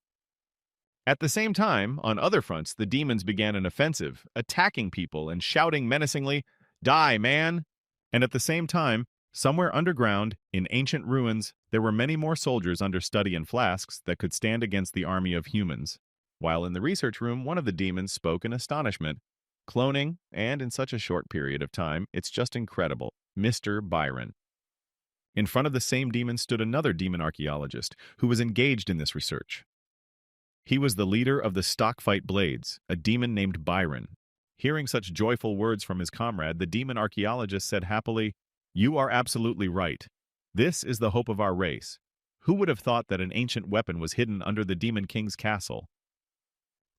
At the same time, on other fronts, the demons began an offensive, attacking people and shouting menacingly, "Die, man!" And at the same time, somewhere underground, in ancient ruins, there were many more soldiers under study and flasks that could stand against the army of humans. While in the research room, one of the demons spoke in astonishment. Cloning, and in such a short period of time, it's just incredible. Mr. Byron. In front of the same demon stood another demon archaeologist who was engaged in this research. He was the leader of the Stockfight Blades, a demon named Byron. Hearing such joyful words from his comrade, the demon archaeologist said happily, "You are absolutely right. This is the hope of our race. Who would have thought that an ancient weapon was hidden under the Demon King's castle?"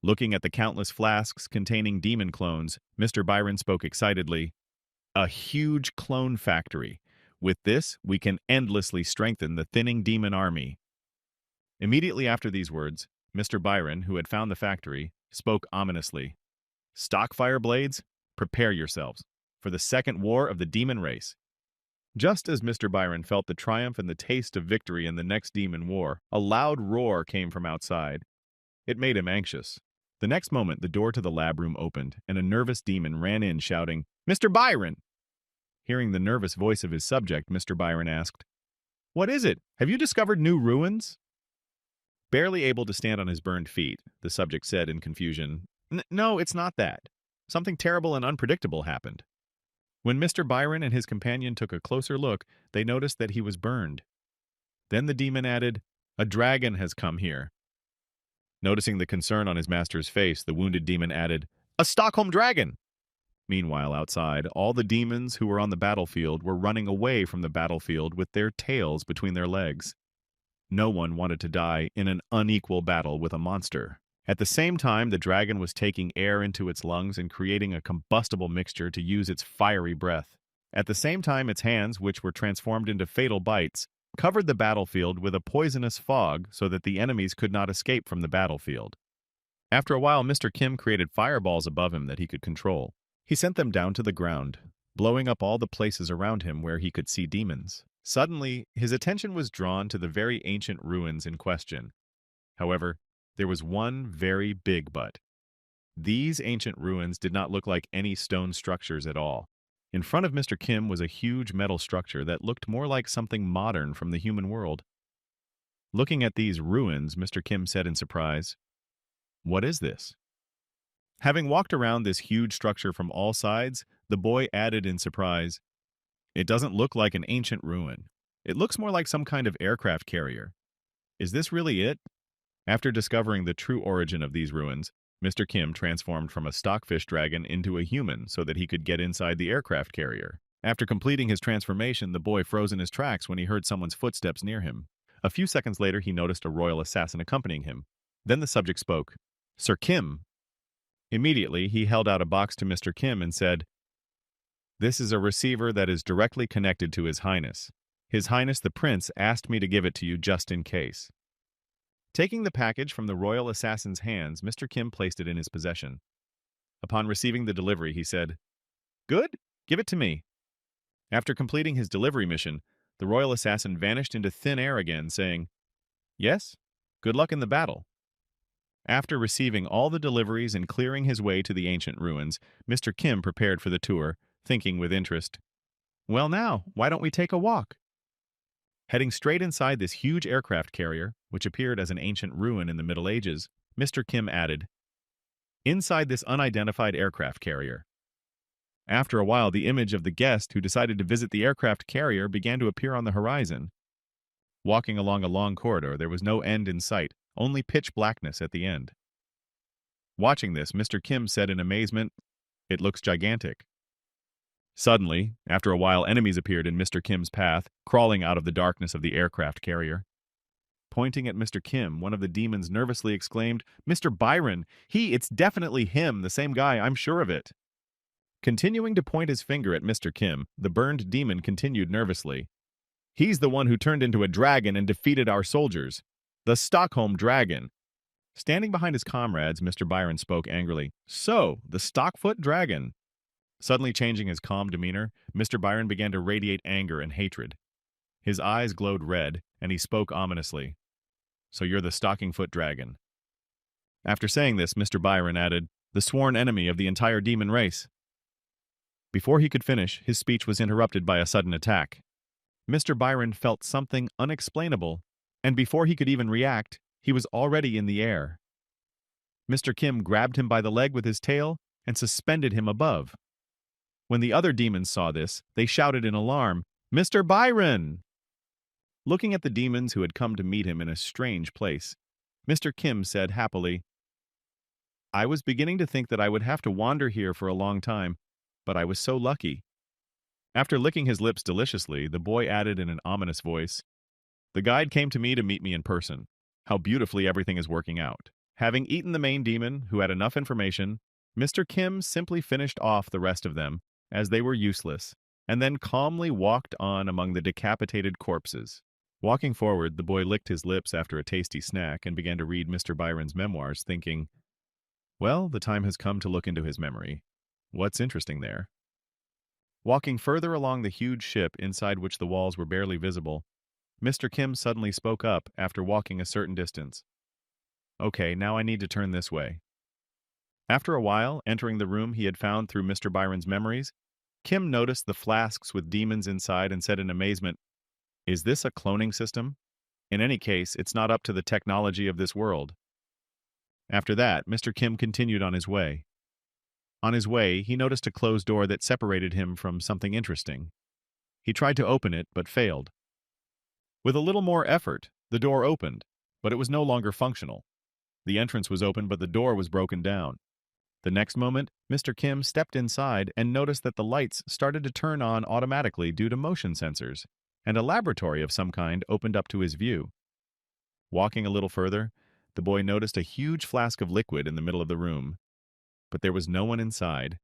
Looking at the countless flasks containing demon clones, Mr. Byron spoke excitedly, "A huge clone factory. With this, we can endlessly strengthen the thinning demon army." Immediately after these words, Mr. Byron, who had found the factory, spoke ominously, "Stockfire Blades, prepare yourselves for the second war of the demon race." Just as Mr. Byron felt the triumph and the taste of victory in the next demon war, a loud roar came from outside. It made him anxious. The next moment, the door to the lab room opened, and a nervous demon ran in shouting, "Mr. Byron!" Hearing the nervous voice of his subject, Mr. Byron asked, "What is it? Have you discovered new ruins?" Barely able to stand on his burned feet, the subject said in confusion, "No, it's not that. Something terrible and unpredictable happened." When Mr. Byron and his companion took a closer look, they noticed that he was burned. Then the demon added, "A dragon has come here." Noticing the concern on his master's face, the wounded demon added, "A Stockholm dragon!" Meanwhile, outside, all the demons who were on the battlefield were running away from the battlefield with their tails between their legs. No one wanted to die in an unequal battle with a monster. At the same time, the dragon was taking air into its lungs and creating a combustible mixture to use its fiery breath. At the same time, its hands, which were transformed into fatal bites, covered the battlefield with a poisonous fog so that the enemies could not escape from the battlefield. After a while, Mr. Kim created fireballs above him that he could control. He sent them down to the ground, blowing up all the places around him where he could see demons. Suddenly, his attention was drawn to the very ancient ruins in question. However, there was one very big but. These ancient ruins did not look like any stone structures at all. In front of Mr. Kim was a huge metal structure that looked more like something modern from the human world. Looking at these ruins, Mr. Kim said in surprise, "What is this?" Having walked around this huge structure from all sides, the boy added in surprise, "It doesn't look like an ancient ruin. It looks more like some kind of aircraft carrier. Is this really it?" After discovering the true origin of these ruins, Mr. Kim transformed from a stockfish dragon into a human so that he could get inside the aircraft carrier. After completing his transformation, the boy froze in his tracks when he heard someone's footsteps near him. A few seconds later, he noticed a royal assassin accompanying him. Then the subject spoke, "Sir Kim." Immediately, he held out a box to Mr. Kim and said, "This is a receiver that is directly connected to His Highness. His Highness the Prince asked me to give it to you just in case." Taking the package from the royal assassin's hands, Mr. Kim placed it in his possession. Upon receiving the delivery, he said, "Good, give it to me." After completing his delivery mission, the royal assassin vanished into thin air again, saying, "Yes, good luck in the battle." After receiving all the deliveries and clearing his way to the ancient ruins, Mr. Kim prepared for the tour, thinking with interest, "Well now, why don't we take a walk?" Heading straight inside this huge aircraft carrier, which appeared as an ancient ruin in the Middle Ages, Mr. Kim added, "Inside this unidentified aircraft carrier." After a while, the image of the guest who decided to visit the aircraft carrier began to appear on the horizon. Walking along a long corridor, there was no end in sight, only pitch blackness at the end. Watching this, Mr. Kim said in amazement, "It looks gigantic." Suddenly, after a while, enemies appeared in Mr. Kim's path, crawling out of the darkness of the aircraft carrier. Pointing at Mr. Kim, one of the demons nervously exclaimed, "Mr. Byron! It's definitely him, the same guy, I'm sure of it." Continuing to point his finger at Mr. Kim, the burned demon continued nervously, "He's the one who turned into a dragon and defeated our soldiers. The Stockholm Dragon." Standing behind his comrades, Mr. Byron spoke angrily, "So, the Stockfoot Dragon." Suddenly changing his calm demeanor, Mr. Byron began to radiate anger and hatred. His eyes glowed red, and he spoke ominously, "So you're the Stockingfoot Dragon." After saying this, Mr. Byron added, "The sworn enemy of the entire demon race." Before he could finish, his speech was interrupted by a sudden attack. Mr. Byron felt something unexplainable, and before he could even react, he was already in the air. Mr. Kim grabbed him by the leg with his tail and suspended him above. When the other demons saw this, they shouted in alarm, "Mr. Byron!" Looking at the demons who had come to meet him in a strange place, Mr. Kim said happily, "I was beginning to think that I would have to wander here for a long time, but I was so lucky." After licking his lips deliciously, the boy added in an ominous voice, "The guide came to me to meet me in person. How beautifully everything is working out." Having eaten the main demon, who had enough information, Mr. Kim simply finished off the rest of them, as they were useless, and then calmly walked on among the decapitated corpses. Walking forward, the boy licked his lips after a tasty snack and began to read Mr. Byron's memoirs, thinking, "Well, the time has come to look into his memory. What's interesting there?" Walking further along the huge ship inside which the walls were barely visible, Mr. Kim suddenly spoke up after walking a certain distance. "Okay, now I need to turn this way." After a while, entering the room he had found through Mr. Byron's memories, Kim noticed the flasks with demons inside and said in amazement, "Is this a cloning system? In any case, it's not up to the technology of this world." After that, Mr. Kim continued on his way. On his way, he noticed a closed door that separated him from something interesting. He tried to open it, but failed. With a little more effort, the door opened, but it was no longer functional. The entrance was open, but the door was broken down. The next moment, Mr. Kim stepped inside and noticed that the lights started to turn on automatically due to motion sensors, and a laboratory of some kind opened up to his view. Walking a little further, the boy noticed a huge flask of liquid in the middle of the room. But there was no one inside.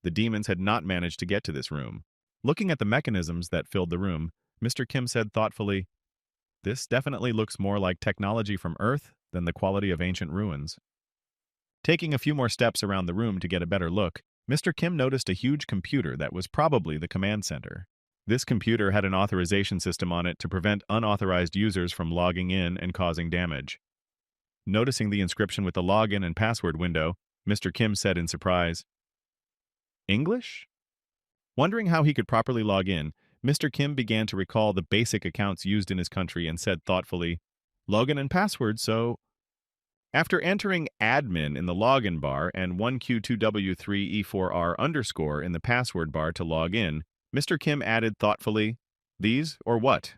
The demons had not managed to get to this room. Looking at the mechanisms that filled the room, Mr. Kim said thoughtfully, "This definitely looks more like technology from Earth than the quality of ancient ruins." Taking a few more steps around the room to get a better look, Mr. Kim noticed a huge computer that was probably the command center. This computer had an authorization system on it to prevent unauthorized users from logging in and causing damage. Noticing the inscription with the login and password window, Mr. Kim said in surprise, "English?" Wondering how he could properly log in, Mr. Kim began to recall the basic accounts used in his country and said thoughtfully, "Login and password, so..." After entering admin in the login bar and 1Q2W3E4R underscore in the password bar to log in, Mr. Kim added thoughtfully, "These or what?"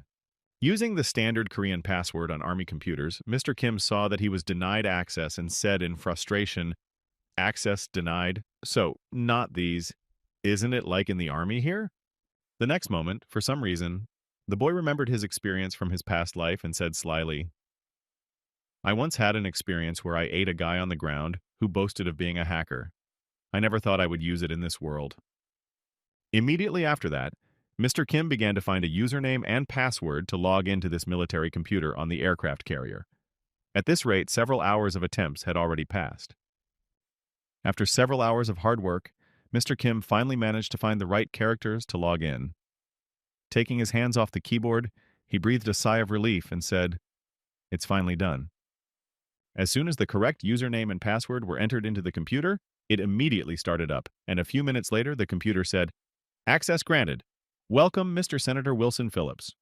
Using the standard Korean password on Army computers, Mr. Kim saw that he was denied access and said in frustration, "Access denied? So, not these. Isn't it like in the Army here?" The next moment, for some reason, the boy remembered his experience from his past life and said slyly, "I once had an experience where I ate a guy on the ground who boasted of being a hacker. I never thought I would use it in this world." Immediately after that, Mr. Kim began to find a username and password to log into this military computer on the aircraft carrier. At this rate, several hours of attempts had already passed. After several hours of hard work, Mr. Kim finally managed to find the right characters to log in. Taking his hands off the keyboard, he breathed a sigh of relief and said, "It's finally done." As soon as the correct username and password were entered into the computer, it immediately started up, and a few minutes later the computer said, "Access granted. Welcome, Mr. Senator Wilson Phillips."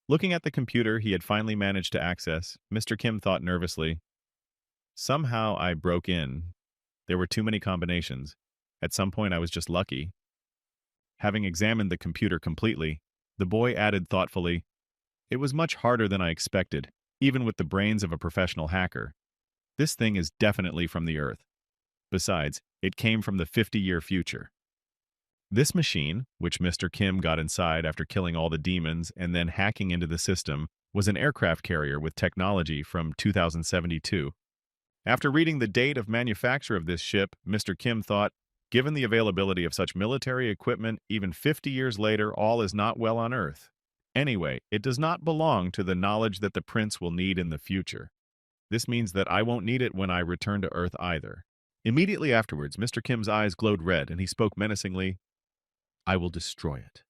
Looking at the computer he had finally managed to access, Mr. Kim thought nervously, somehow I broke in. There were too many combinations. At some point I was just lucky. Having examined the computer completely, the boy added thoughtfully, it was much harder than I expected, even with the brains of a professional hacker. This thing is definitely from the Earth. Besides, it came from the 50-year future. This machine, which Mr. Kim got inside after killing all the demons and then hacking into the system, was an aircraft carrier with technology from 2072. After reading the date of manufacture of this ship, Mr. Kim thought, given the availability of such military equipment, even 50 years later, all is not well on Earth. Anyway, it does not belong to the knowledge that the prince will need in the future. This means that I won't need it when I return to Earth either. Immediately afterwards, Mr. Kim's eyes glowed red and he spoke menacingly, I will destroy it.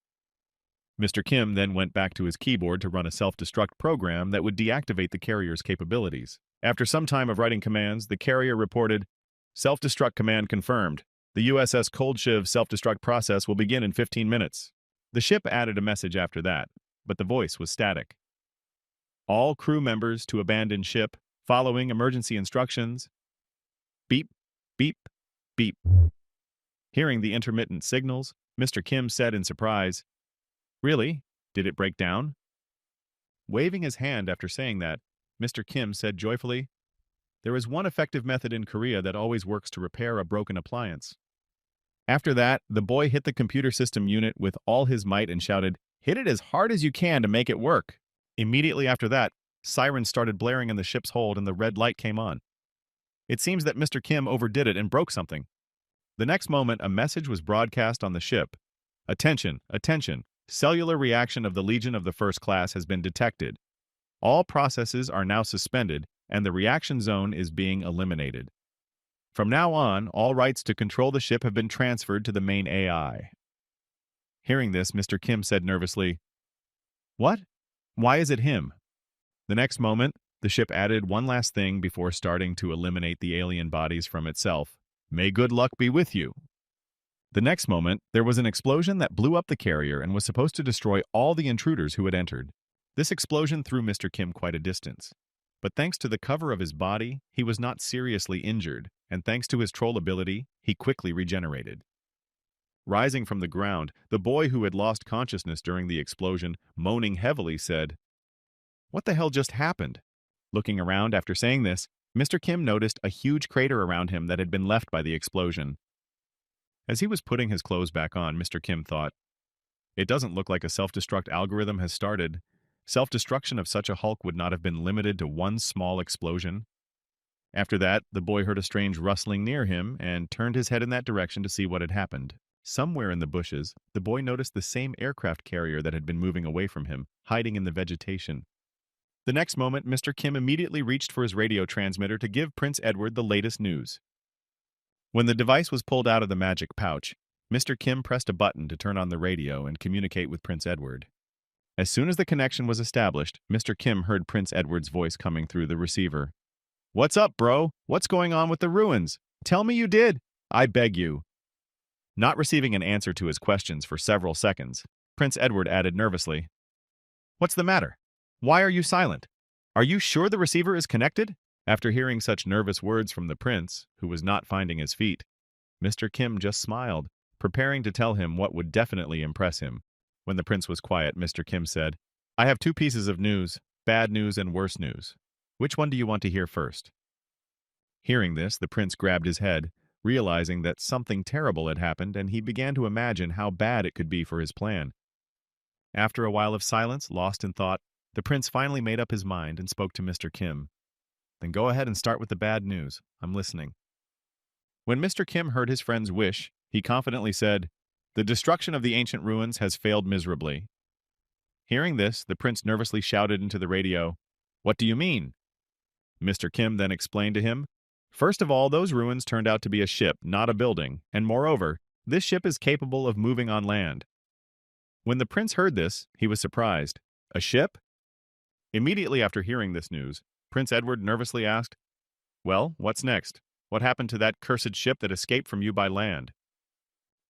Mr. Kim then went back to his keyboard to run a self-destruct program that would deactivate the carrier's capabilities. After some time of writing commands, the carrier reported, self-destruct command confirmed. The USS Cold Shiv self-destruct process will begin in 15 minutes. The ship added a message after that, but the voice was static. All crew members to abandon ship, following emergency instructions. Beep, beep, beep. Hearing the intermittent signals, Mr. Kim said in surprise, really? Did it break down? Waving his hand after saying that, Mr. Kim said joyfully, there is one effective method in Korea that always works to repair a broken appliance. After that, the boy hit the computer system unit with all his might and shouted, hit it as hard as you can to make it work. Immediately after that, sirens started blaring in the ship's hold and the red light came on. It seems that Mr. Kim overdid it and broke something. The next moment, a message was broadcast on the ship. Attention, attention. Cellular reaction of the Legion of the First Class has been detected. All processes are now suspended, and the reaction zone is being eliminated. From now on, all rights to control the ship have been transferred to the main AI. Hearing this, Mr. Kim said nervously, what? Why is it him? The next moment, the ship added one last thing before starting to eliminate the alien bodies from itself. May good luck be with you. The next moment, there was an explosion that blew up the carrier and was supposed to destroy all the intruders who had entered. This explosion threw Mr. Kim quite a distance. But thanks to the cover of his body, he was not seriously injured, and thanks to his troll ability, he quickly regenerated. Rising from the ground, the boy who had lost consciousness during the explosion, moaning heavily, said, what the hell just happened? Looking around after saying this, Mr. Kim noticed a huge crater around him that had been left by the explosion. As he was putting his clothes back on, Mr. Kim thought, it doesn't look like a self-destruct algorithm has started. Self-destruction of such a hulk would not have been limited to one small explosion. After that, the boy heard a strange rustling near him and turned his head in that direction to see what had happened. Somewhere in the bushes, the boy noticed the same aircraft carrier that had been moving away from him, hiding in the vegetation. The next moment, Mr. Kim immediately reached for his radio transmitter to give Prince Edward the latest news. When the device was pulled out of the magic pouch, Mr. Kim pressed a button to turn on the radio and communicate with Prince Edward. As soon as the connection was established, Mr. Kim heard Prince Edward's voice coming through the receiver. What's up, bro? What's going on with the ruins? Tell me you did. I beg you. Not receiving an answer to his questions for several seconds, Prince Edward added nervously, what's the matter? Why are you silent? Are you sure the receiver is connected? After hearing such nervous words from the prince, who was not finding his feet, Mr. Kim just smiled, preparing to tell him what would definitely impress him. When the prince was quiet, Mr. Kim said, I have two pieces of news, bad news and worse news. Which one do you want to hear first? Hearing this, the prince grabbed his head, realizing that something terrible had happened, and he began to imagine how bad it could be for his plan. After a while of silence, lost in thought, the prince finally made up his mind and spoke to Mr. Kim. Then go ahead and start with the bad news. I'm listening. When Mr. Kim heard his friend's wish, he confidently said, the destruction of the ancient ruins has failed miserably. Hearing this, the prince nervously shouted into the radio, what do you mean? Mr. Kim then explained to him, first of all, those ruins turned out to be a ship, not a building, and moreover, this ship is capable of moving on land. When the prince heard this, he was surprised. A ship? Immediately after hearing this news, Prince Edward nervously asked, well, what's next? What happened to that cursed ship that escaped from you by land?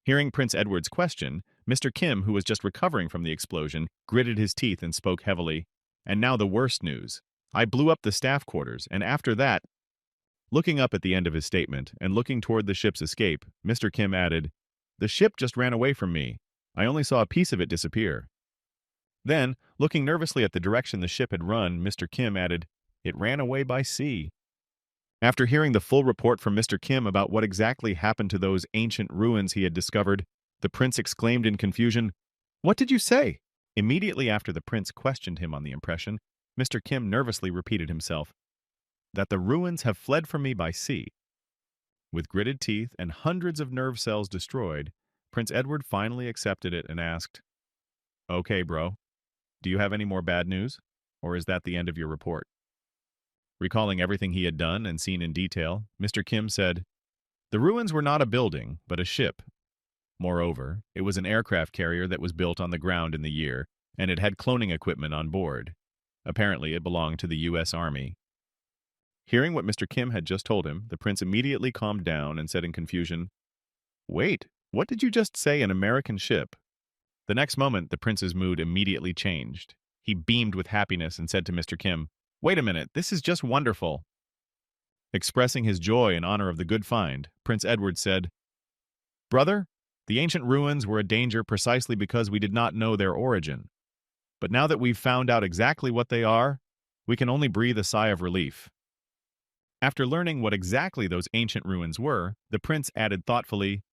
Hearing Prince Edward's question, Mr. Kim, who was just recovering from the explosion, gritted his teeth and spoke heavily. And now the worst news. I blew up the staff quarters, and after that, looking up at the end of his statement and looking toward the ship's escape, Mr. Kim added, "The ship just ran away from me. I only saw a piece of it disappear." Then, looking nervously at the direction the ship had run, Mr. Kim added, "It ran away by sea." After hearing the full report from Mr. Kim about what exactly happened to those ancient ruins he had discovered, the prince exclaimed in confusion, "What did you say?" Immediately after the prince questioned him on the impression, Mr. Kim nervously repeated himself, "That the ruins have fled from me by sea." With gritted teeth and hundreds of nerve cells destroyed, Prince Edward finally accepted it and asked, "Okay, bro, do you have any more bad news? Or is that the end of your report?" Recalling everything he had done and seen in detail, Mr. Kim said, "The ruins were not a building, but a ship. Moreover, it was an aircraft carrier that was built on the ground in the year, and it had cloning equipment on board. Apparently, it belonged to the U.S. Army." Hearing what Mr. Kim had just told him, the prince immediately calmed down and said in confusion, "Wait, what did you just say, an American ship?" The next moment, the prince's mood immediately changed. He beamed with happiness and said to Mr. Kim, "Wait a minute, this is just wonderful." Expressing his joy in honor of the good find, Prince Edward said, "Brother, the ancient ruins were a danger precisely because we did not know their origin. But now that we've found out exactly what they are, we can only breathe a sigh of relief." After learning what exactly those ancient ruins were, the prince added thoughtfully,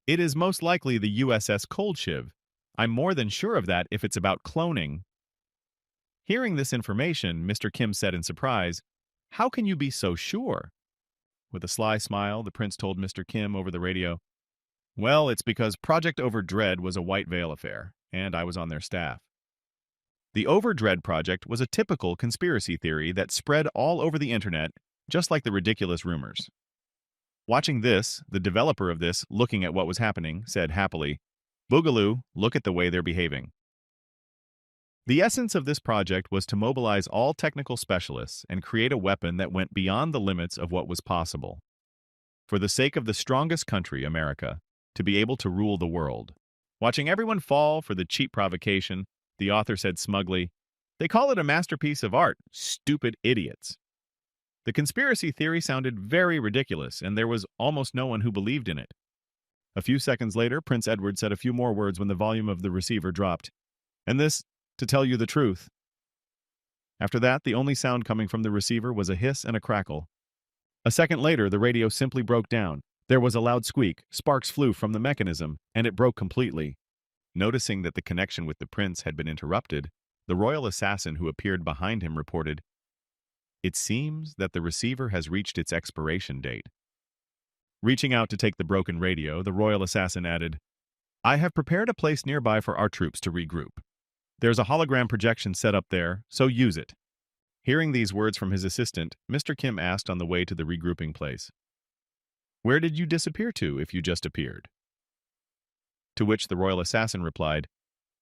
"It is most likely the USS Coldshiv. I'm more than sure of that if it's about cloning." Hearing this information, Mr. Kim said in surprise, "How can you be so sure?" With a sly smile, the prince told Mr. Kim over the radio, "Well, it's because Project Overdread was a White Veil affair, and I was on their staff." The Overdread project was a typical conspiracy theory that spread all over the internet, just like the ridiculous rumors. Watching this, the developer of this, looking at what was happening, said happily, "Boogaloo, look at the way they're behaving." The essence of this project was to mobilize all technical specialists and create a weapon that went beyond the limits of what was possible. For the sake of the strongest country, America, to be able to rule the world. Watching everyone fall for the cheap provocation, the author said smugly, "They call it a masterpiece of art, stupid idiots." The conspiracy theory sounded very ridiculous, and there was almost no one who believed in it. A few seconds later, Prince Edward said a few more words when the volume of the receiver dropped. "And this, to tell you the truth." After that, the only sound coming from the receiver was a hiss and a crackle. A second later, the radio simply broke down. There was a loud squeak, sparks flew from the mechanism, and it broke completely. Noticing that the connection with the prince had been interrupted, the royal assassin who appeared behind him reported, "It seems that the receiver has reached its expiration date." Reaching out to take the broken radio, the royal assassin added, "I have prepared a place nearby for our troops to regroup. There's a hologram projection set up there, so use it." Hearing these words from his assistant, Mr. Kim asked on the way to the regrouping place, "Where did you disappear to if you just appeared?" To which the royal assassin replied,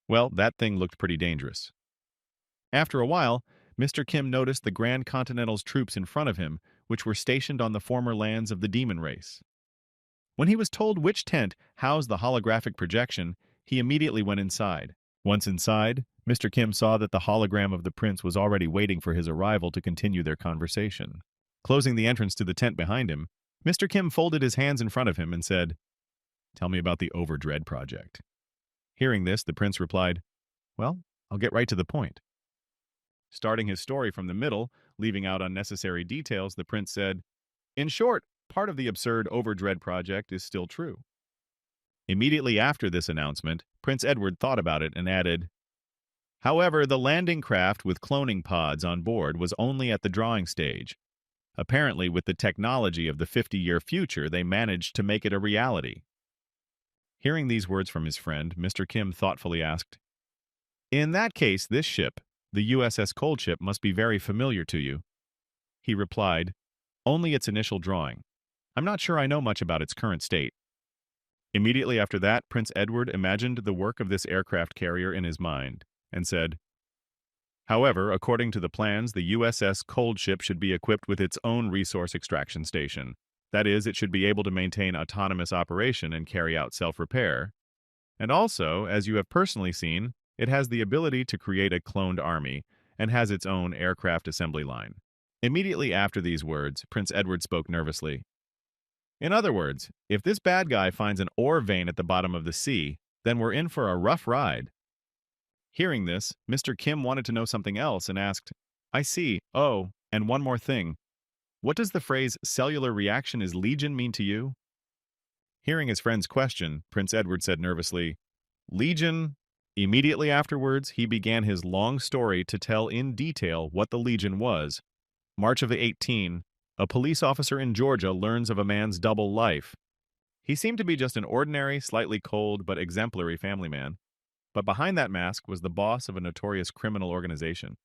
"Well, that thing looked pretty dangerous." After a while, Mr. Kim noticed the Grand Continental's troops in front of him, which were stationed on the former lands of the demon race. When he was told which tent housed the holographic projection, he immediately went inside. Once inside, Mr. Kim saw that the hologram of the prince was already waiting for his arrival to continue their conversation. Closing the entrance to the tent behind him, Mr. Kim folded his hands in front of him and said, "Tell me about the Overdread project." Hearing this, the prince replied, "Well, I'll get right to the point." Starting his story from the middle, leaving out unnecessary details, the prince said, "In short, part of the absurd Overdread project is still true." Immediately after this announcement, Prince Edward thought about it and added, "However, the landing craft with cloning pods on board was only at the drawing stage. Apparently, with the technology of the 50-year future, they managed to make it a reality." Hearing these words from his friend, Mr. Kim thoughtfully asked, "In that case, this ship, the USS Coldship, must be very familiar to you." He replied, "Only its initial drawing. I'm not sure I know much about its current state." Immediately after that, Prince Edward imagined the work of this aircraft carrier in his mind, and said, "However, according to the plans, the USS Coldship should be equipped with its own resource extraction station. That is, it should be able to maintain autonomous operation and carry out self-repair. And also, as you have personally seen, it has the ability to create a cloned army and has its own aircraft assembly line. Immediately after these words, Prince Edward spoke nervously. In other words, if this bad guy finds an ore vein at the bottom of the sea, then we're in for a rough ride. Hearing this, Mr. Kim wanted to know something else and asked, I see. Oh, and one more thing. What does the phrase cellular reaction is legion mean to you? Hearing his friend's question, Prince Edward said nervously, Legion? Immediately afterwards, he began his long story to tell in detail what the Legion was. March of the 18, a police officer in Georgia learns of a man's double life. He seemed to be just an ordinary, slightly cold, but exemplary family man. But behind that mask was the boss of a notorious criminal organization.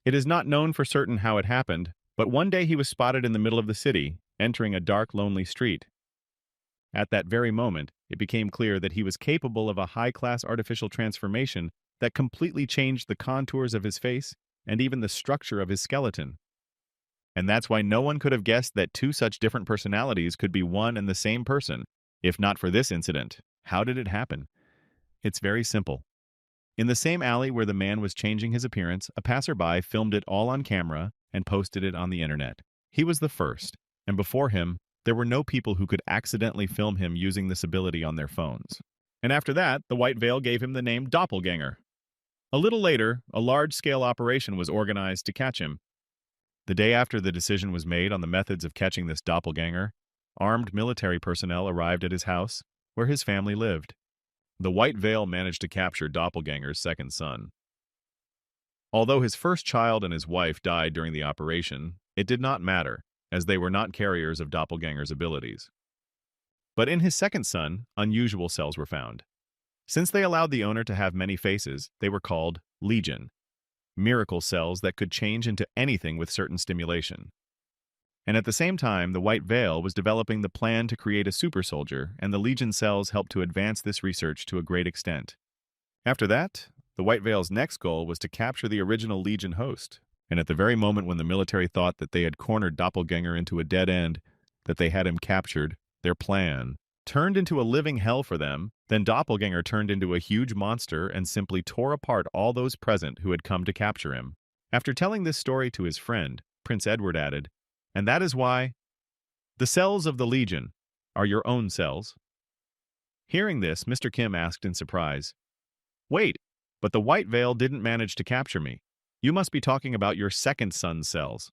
It is not known for certain how it happened, but one day he was spotted in the middle of the city, entering a dark, lonely street. At that very moment, it became clear that he was capable of a high-class artificial transformation that completely changed the contours of his face and even the structure of his skeleton. And that's why no one could have guessed that two such different personalities could be one and the same person, if not for this incident. How did it happen? It's very simple. In the same alley where the man was changing his appearance, a passerby filmed it all on camera and posted it on the internet. He was the first, and before him, there were no people who could accidentally film him using this ability on their phones. And after that, the White Veil gave him the name Doppelganger. A little later, a large-scale operation was organized to catch him. The day after the decision was made on the methods of catching this doppelganger, armed military personnel arrived at his house, where his family lived. The White Veil managed to capture Doppelganger's second son. Although his first child and his wife died during the operation, it did not matter, as they were not carriers of Doppelganger's abilities. But in his second son, unusual cells were found. Since they allowed the owner to have many faces, they were called Legion, miracle cells that could change into anything with certain stimulation. And at the same time, the White Veil was developing the plan to create a super soldier, and the Legion cells helped to advance this research to a great extent. After that, the White Veil's next goal was to capture the original Legion host, and at the very moment when the military thought that they had cornered Doppelganger into a dead end, that they had him captured, their plan turned into a living hell for them. Then Doppelganger turned into a huge monster and simply tore apart all those present who had come to capture him. After telling this story to his friend, Prince Edward added, and that is why the cells of the Legion are your own cells. Hearing this, Mr. Kim asked in surprise, Wait, but the White Veil didn't manage to capture me. You must be talking about your second son's cells.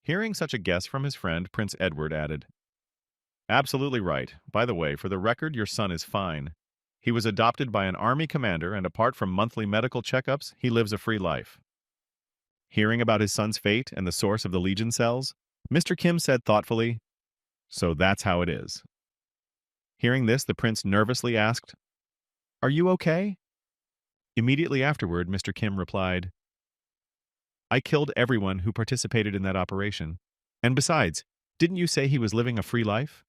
Hearing such a guess from his friend, Prince Edward added, Absolutely right. By the way, for the record, your son is fine. He was adopted by an army commander, and apart from monthly medical checkups, he lives a free life. Hearing about his son's fate and the source of the Legion cells, Mr. Kim said thoughtfully, So that's how it is. Hearing this, the prince nervously asked, Are you okay? Immediately afterward, Mr. Kim replied, I killed everyone who participated in that operation. And besides, didn't you say he was living a free life?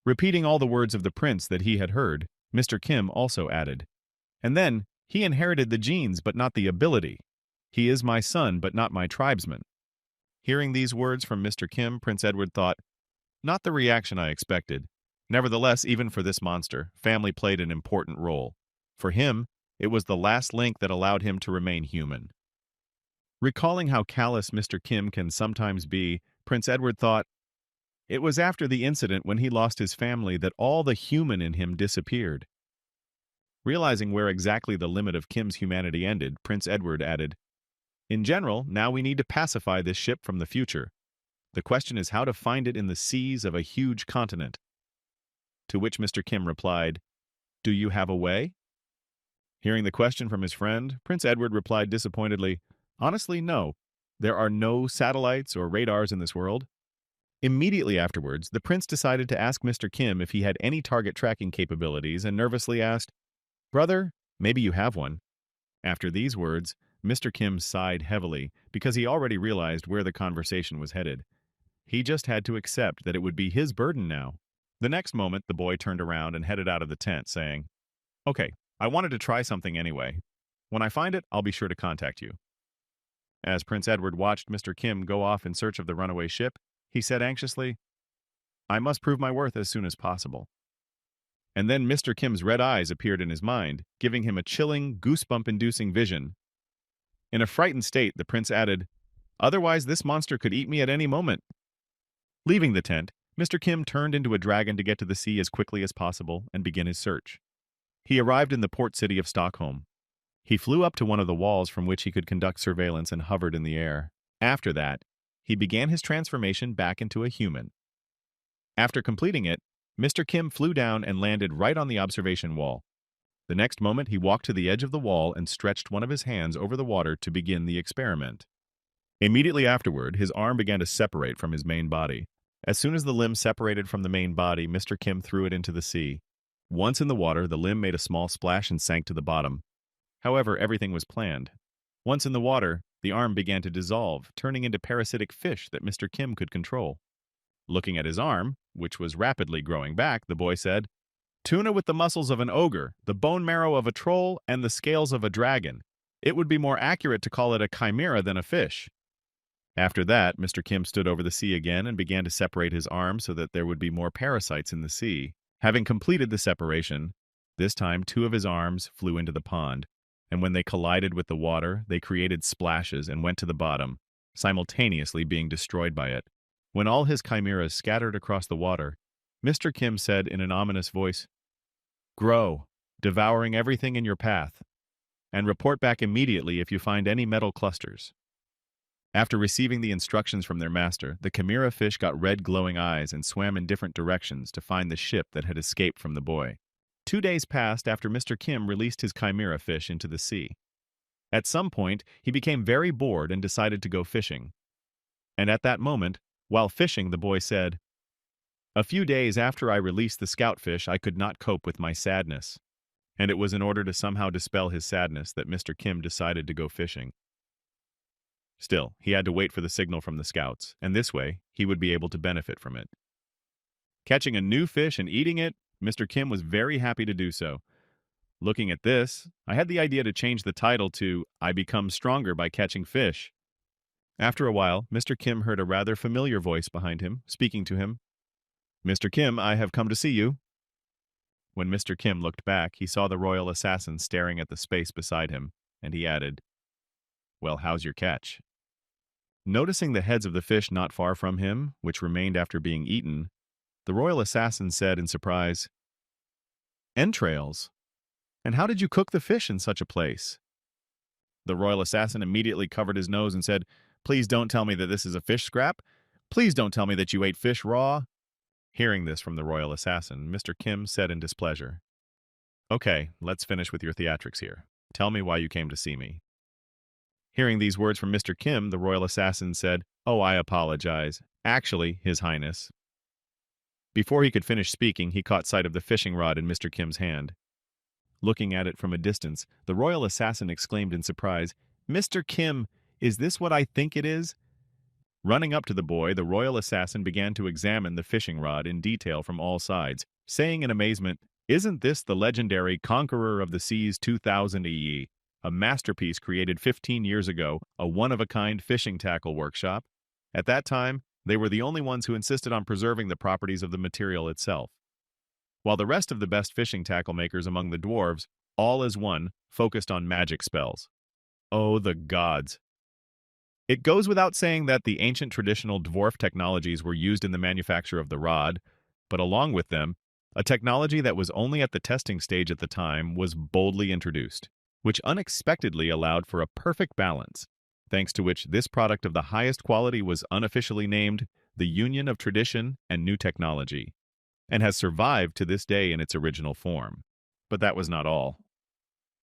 Repeating all the words of the prince that he had heard, Mr. Kim also added, And then, he inherited the genes but not the ability. He is my son but not my tribesman. Hearing these words from Mr. Kim, Prince Edward thought, Not the reaction I expected. Nevertheless, even for this monster, family played an important role. For him, it was the last link that allowed him to remain human. Recalling how callous Mr. Kim can sometimes be, Prince Edward thought, It was after the incident when he lost his family that all the human in him disappeared. Realizing where exactly the limit of Kim's humanity ended, Prince Edward added, In general, now we need to pacify this ship from the future. The question is how to find it in the seas of a huge continent. To which Mr. Kim replied, Do you have a way? Hearing the question from his friend, Prince Edward replied disappointedly, Honestly, no. There are no satellites or radars in this world. Immediately afterwards, the prince decided to ask Mr. Kim if he had any target tracking capabilities and nervously asked, Brother, maybe you have one. After these words, Mr. Kim sighed heavily because he already realized where the conversation was headed. He just had to accept that it would be his burden now. The next moment, the boy turned around and headed out of the tent, saying, Okay, I wanted to try something anyway. When I find it, I'll be sure to contact you. As Prince Edward watched Mr. Kim go off in search of the runaway ship, he said anxiously, I must prove my worth as soon as possible. And then Mr. Kim's red eyes appeared in his mind, giving him a chilling, goosebump-inducing vision. In a frightened state, the prince added, "Otherwise, this monster could eat me at any moment." Leaving the tent, Mr. Kim turned into a dragon to get to the sea as quickly as possible and begin his search. He arrived in the port city of Stockholm. He flew up to one of the walls from which he could conduct surveillance and hovered in the air. After that, he began his transformation back into a human. After completing it, Mr. Kim flew down and landed right on the observation wall. The next moment, he walked to the edge of the wall and stretched one of his hands over the water to begin the experiment. Immediately afterward, his arm began to separate from his main body. As soon as the limb separated from the main body, Mr. Kim threw it into the sea. Once in the water, the limb made a small splash and sank to the bottom. However, everything was planned. Once in the water, the arm began to dissolve, turning into parasitic fish that Mr. Kim could control. Looking at his arm, which was rapidly growing back, the boy said, "Tuna with the muscles of an ogre, the bone marrow of a troll, and the scales of a dragon. It would be more accurate to call it a chimera than a fish." After that, Mr. Kim stood over the sea again and began to separate his arm so that there would be more parasites in the sea. Having completed the separation, this time 2 of his arms flew into the pond, and when they collided with the water, they created splashes and went to the bottom, simultaneously being destroyed by it. When all his chimeras scattered across the water, Mr. Kim said in an ominous voice, "Grow, devouring everything in your path, and report back immediately if you find any metal clusters." After receiving the instructions from their master, the chimera fish got red glowing eyes and swam in different directions to find the ship that had escaped from the boy. 2 days passed after Mr. Kim released his chimera fish into the sea. At some point, he became very bored and decided to go fishing. And at that moment, while fishing, the boy said, "A few days after I released the scout fish, I could not cope with my sadness." And it was in order to somehow dispel his sadness that Mr. Kim decided to go fishing. Still, he had to wait for the signal from the scouts, and this way, he would be able to benefit from it. Catching a new fish and eating it, Mr. Kim was very happy to do so. Looking at this, I had the idea to change the title to "I Become Stronger by Catching Fish." After a while, Mr. Kim heard a rather familiar voice behind him, speaking to him. "Mr. Kim, I have come to see you." When Mr. Kim looked back, he saw the royal assassin staring at the space beside him, and he added, "Well, how's your catch?" Noticing the heads of the fish not far from him, which remained after being eaten, the royal assassin said in surprise, "Entrails? And how did you cook the fish in such a place?" The royal assassin immediately covered his nose and said, "Please don't tell me that this is a fish scrap. Please don't tell me that you ate fish raw." Hearing this from the royal assassin, Mr. Kim said in displeasure, "Okay, let's finish with your theatrics here. Tell me why you came to see me." Hearing these words from Mr. Kim, the royal assassin said, "Oh, I apologize. Actually, His Highness." Before he could finish speaking, he caught sight of the fishing rod in Mr. Kim's hand. Looking at it from a distance, the royal assassin exclaimed in surprise, "Mr. Kim, is this what I think it is?" Running up to the boy, the royal assassin began to examine the fishing rod in detail from all sides, saying in amazement, "Isn't this the legendary Conqueror of the Seas 2000 EE? A masterpiece created 15 years ago, a one-of-a-kind fishing tackle workshop? At that time, they were the only ones who insisted on preserving the properties of the material itself. While the rest of the best fishing tackle makers among the dwarves, all as one, focused on magic spells. Oh, the gods! It goes without saying that the ancient traditional dwarf technologies were used in the manufacture of the rod, but along with them, a technology that was only at the testing stage at the time was boldly introduced, which unexpectedly allowed for a perfect balance, thanks to which this product of the highest quality was unofficially named the Union of Tradition and New Technology, and has survived to this day in its original form. But that was not all.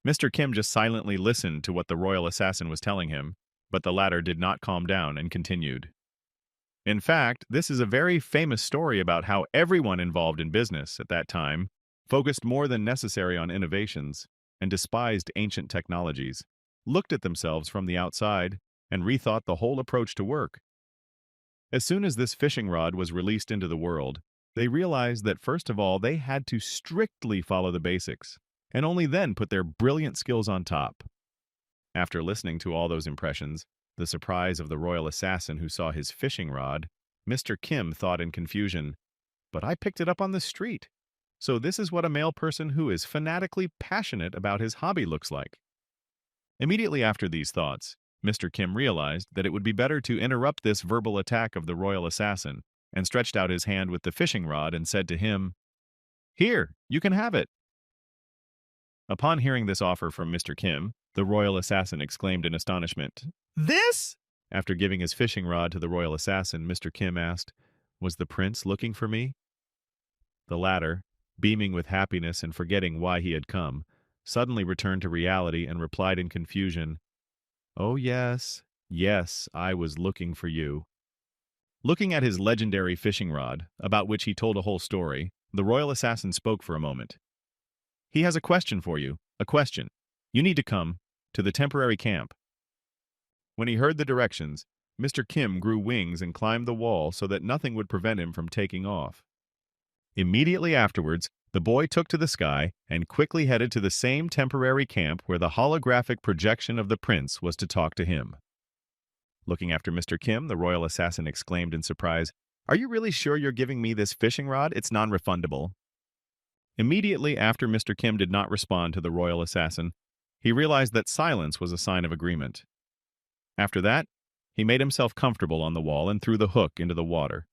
Mr. Kim just silently listened to what the royal assassin was telling him, but the latter did not calm down and continued. In fact, this is a very famous story about how everyone involved in business at that time focused more than necessary on innovations and despised ancient technologies, looked at themselves from the outside, and rethought the whole approach to work. As soon as this fishing rod was released into the world, they realized that first of all they had to strictly follow the basics, and only then put their brilliant skills on top. After listening to all those impressions, the surprise of the royal assassin who saw his fishing rod, Mr. Kim thought in confusion, "But I picked it up on the street. So this is what a male person who is fanatically passionate about his hobby looks like. Immediately after these thoughts, Mr. Kim realized that it would be better to interrupt this verbal attack of the royal assassin and stretched out his hand with the fishing rod and said to him, "Here, you can have it." Upon hearing this offer from Mr. Kim, the royal assassin exclaimed in astonishment, "This?" After giving his fishing rod to the royal assassin, Mr. Kim asked, "Was the prince looking for me?" The latter, beaming with happiness and forgetting why he had come, suddenly returned to reality and replied in confusion, "Oh yes, yes, I was looking for you." Looking at his legendary fishing rod, about which he told a whole story, the royal assassin spoke for a moment. "He has a question for you, a question. You need to come to the temporary camp." When he heard the directions, Mr. Kim grew wings and climbed the wall so that nothing would prevent him from taking off. Immediately afterwards, the boy took to the sky and quickly headed to the same temporary camp where the holographic projection of the prince was to talk to him. Looking after Mr. Kim, the royal assassin exclaimed in surprise, "Are you really sure you're giving me this fishing rod? It's non-refundable." Immediately after Mr. Kim did not respond to the royal assassin, he realized that silence was a sign of agreement. After that, he made himself comfortable on the wall and threw the hook into the water.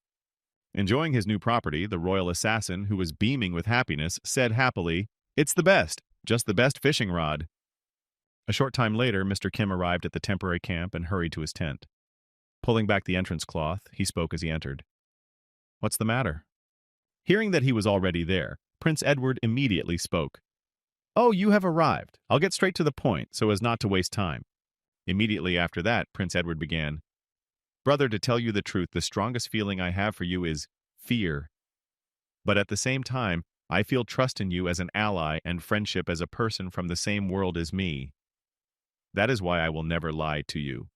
Enjoying his new property, the royal assassin, who was beaming with happiness, said happily, "It's the best, just the best fishing rod." A short time later, Mr. Kim arrived at the temporary camp and hurried to his tent. Pulling back the entrance cloth, he spoke as he entered. "What's the matter?" Hearing that he was already there, Prince Edward immediately spoke. "Oh, you have arrived. I'll get straight to the point so as not to waste time." Immediately after that, Prince Edward began, "Brother, to tell you the truth, the strongest feeling I have for you is fear. But at the same time, I feel trust in you as an ally and friendship as a person from the same world as me. That is why I will never lie to you."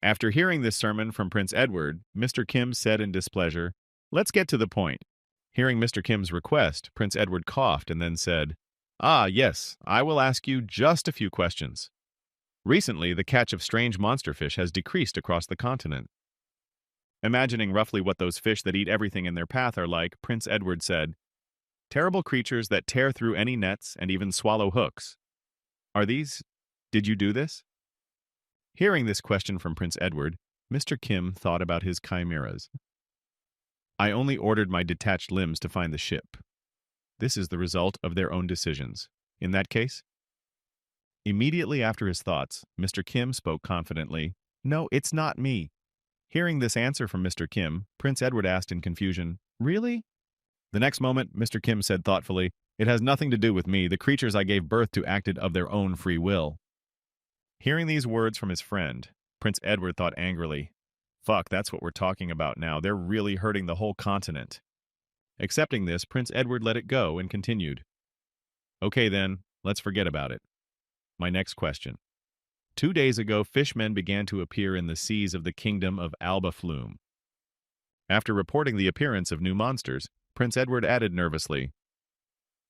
After hearing this sermon from Prince Edward, Mr. Kim said in displeasure, "Let's get to the point." Hearing Mr. Kim's request, Prince Edward coughed and then said, "Ah, yes, I will ask you just a few questions. Recently, the catch of strange monster fish has decreased across the continent." Imagining roughly what those fish that eat everything in their path are like, Prince Edward said, "Terrible creatures that tear through any nets and even swallow hooks. Are these? Did you do this?" Hearing this question from Prince Edward, Mr. Kim thought about his chimeras. "I only ordered my detached limbs to find the ship. This is the result of their own decisions. In that case?" Immediately after his thoughts, Mr. Kim spoke confidently, "No, it's not me." Hearing this answer from Mr. Kim, Prince Edward asked in confusion, "Really?" The next moment, Mr. Kim said thoughtfully, "It has nothing to do with me. The creatures I gave birth to acted of their own free will." Hearing these words from his friend, Prince Edward thought angrily, "Fuck, that's what we're talking about now. They're really hurting the whole continent." Accepting this, Prince Edward let it go and continued, "Okay then, let's forget about it. My next question. 2 days ago, fishmen began to appear in the seas of the kingdom of Alba Flume. After reporting the appearance of new monsters, Prince Edward added nervously,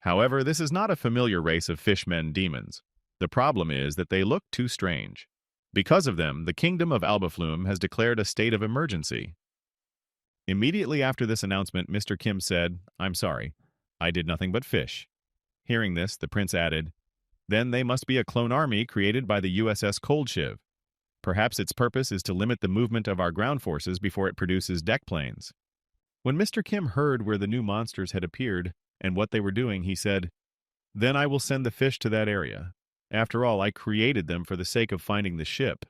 "However, this is not a familiar race of fishmen demons. The problem is that they look too strange. Because of them, the kingdom of Albaflume has declared a state of emergency." Immediately after this announcement, Mr. Kim said, "I'm sorry. I did nothing but fish." Hearing this, the prince added, "Then they must be a clone army created by the USS Cold Shiv. Perhaps its purpose is to limit the movement of our ground forces before it produces deck planes." When Mr. Kim heard where the new monsters had appeared and what they were doing, he said, "Then I will send the fish to that area. After all, I created them for the sake of finding the ship."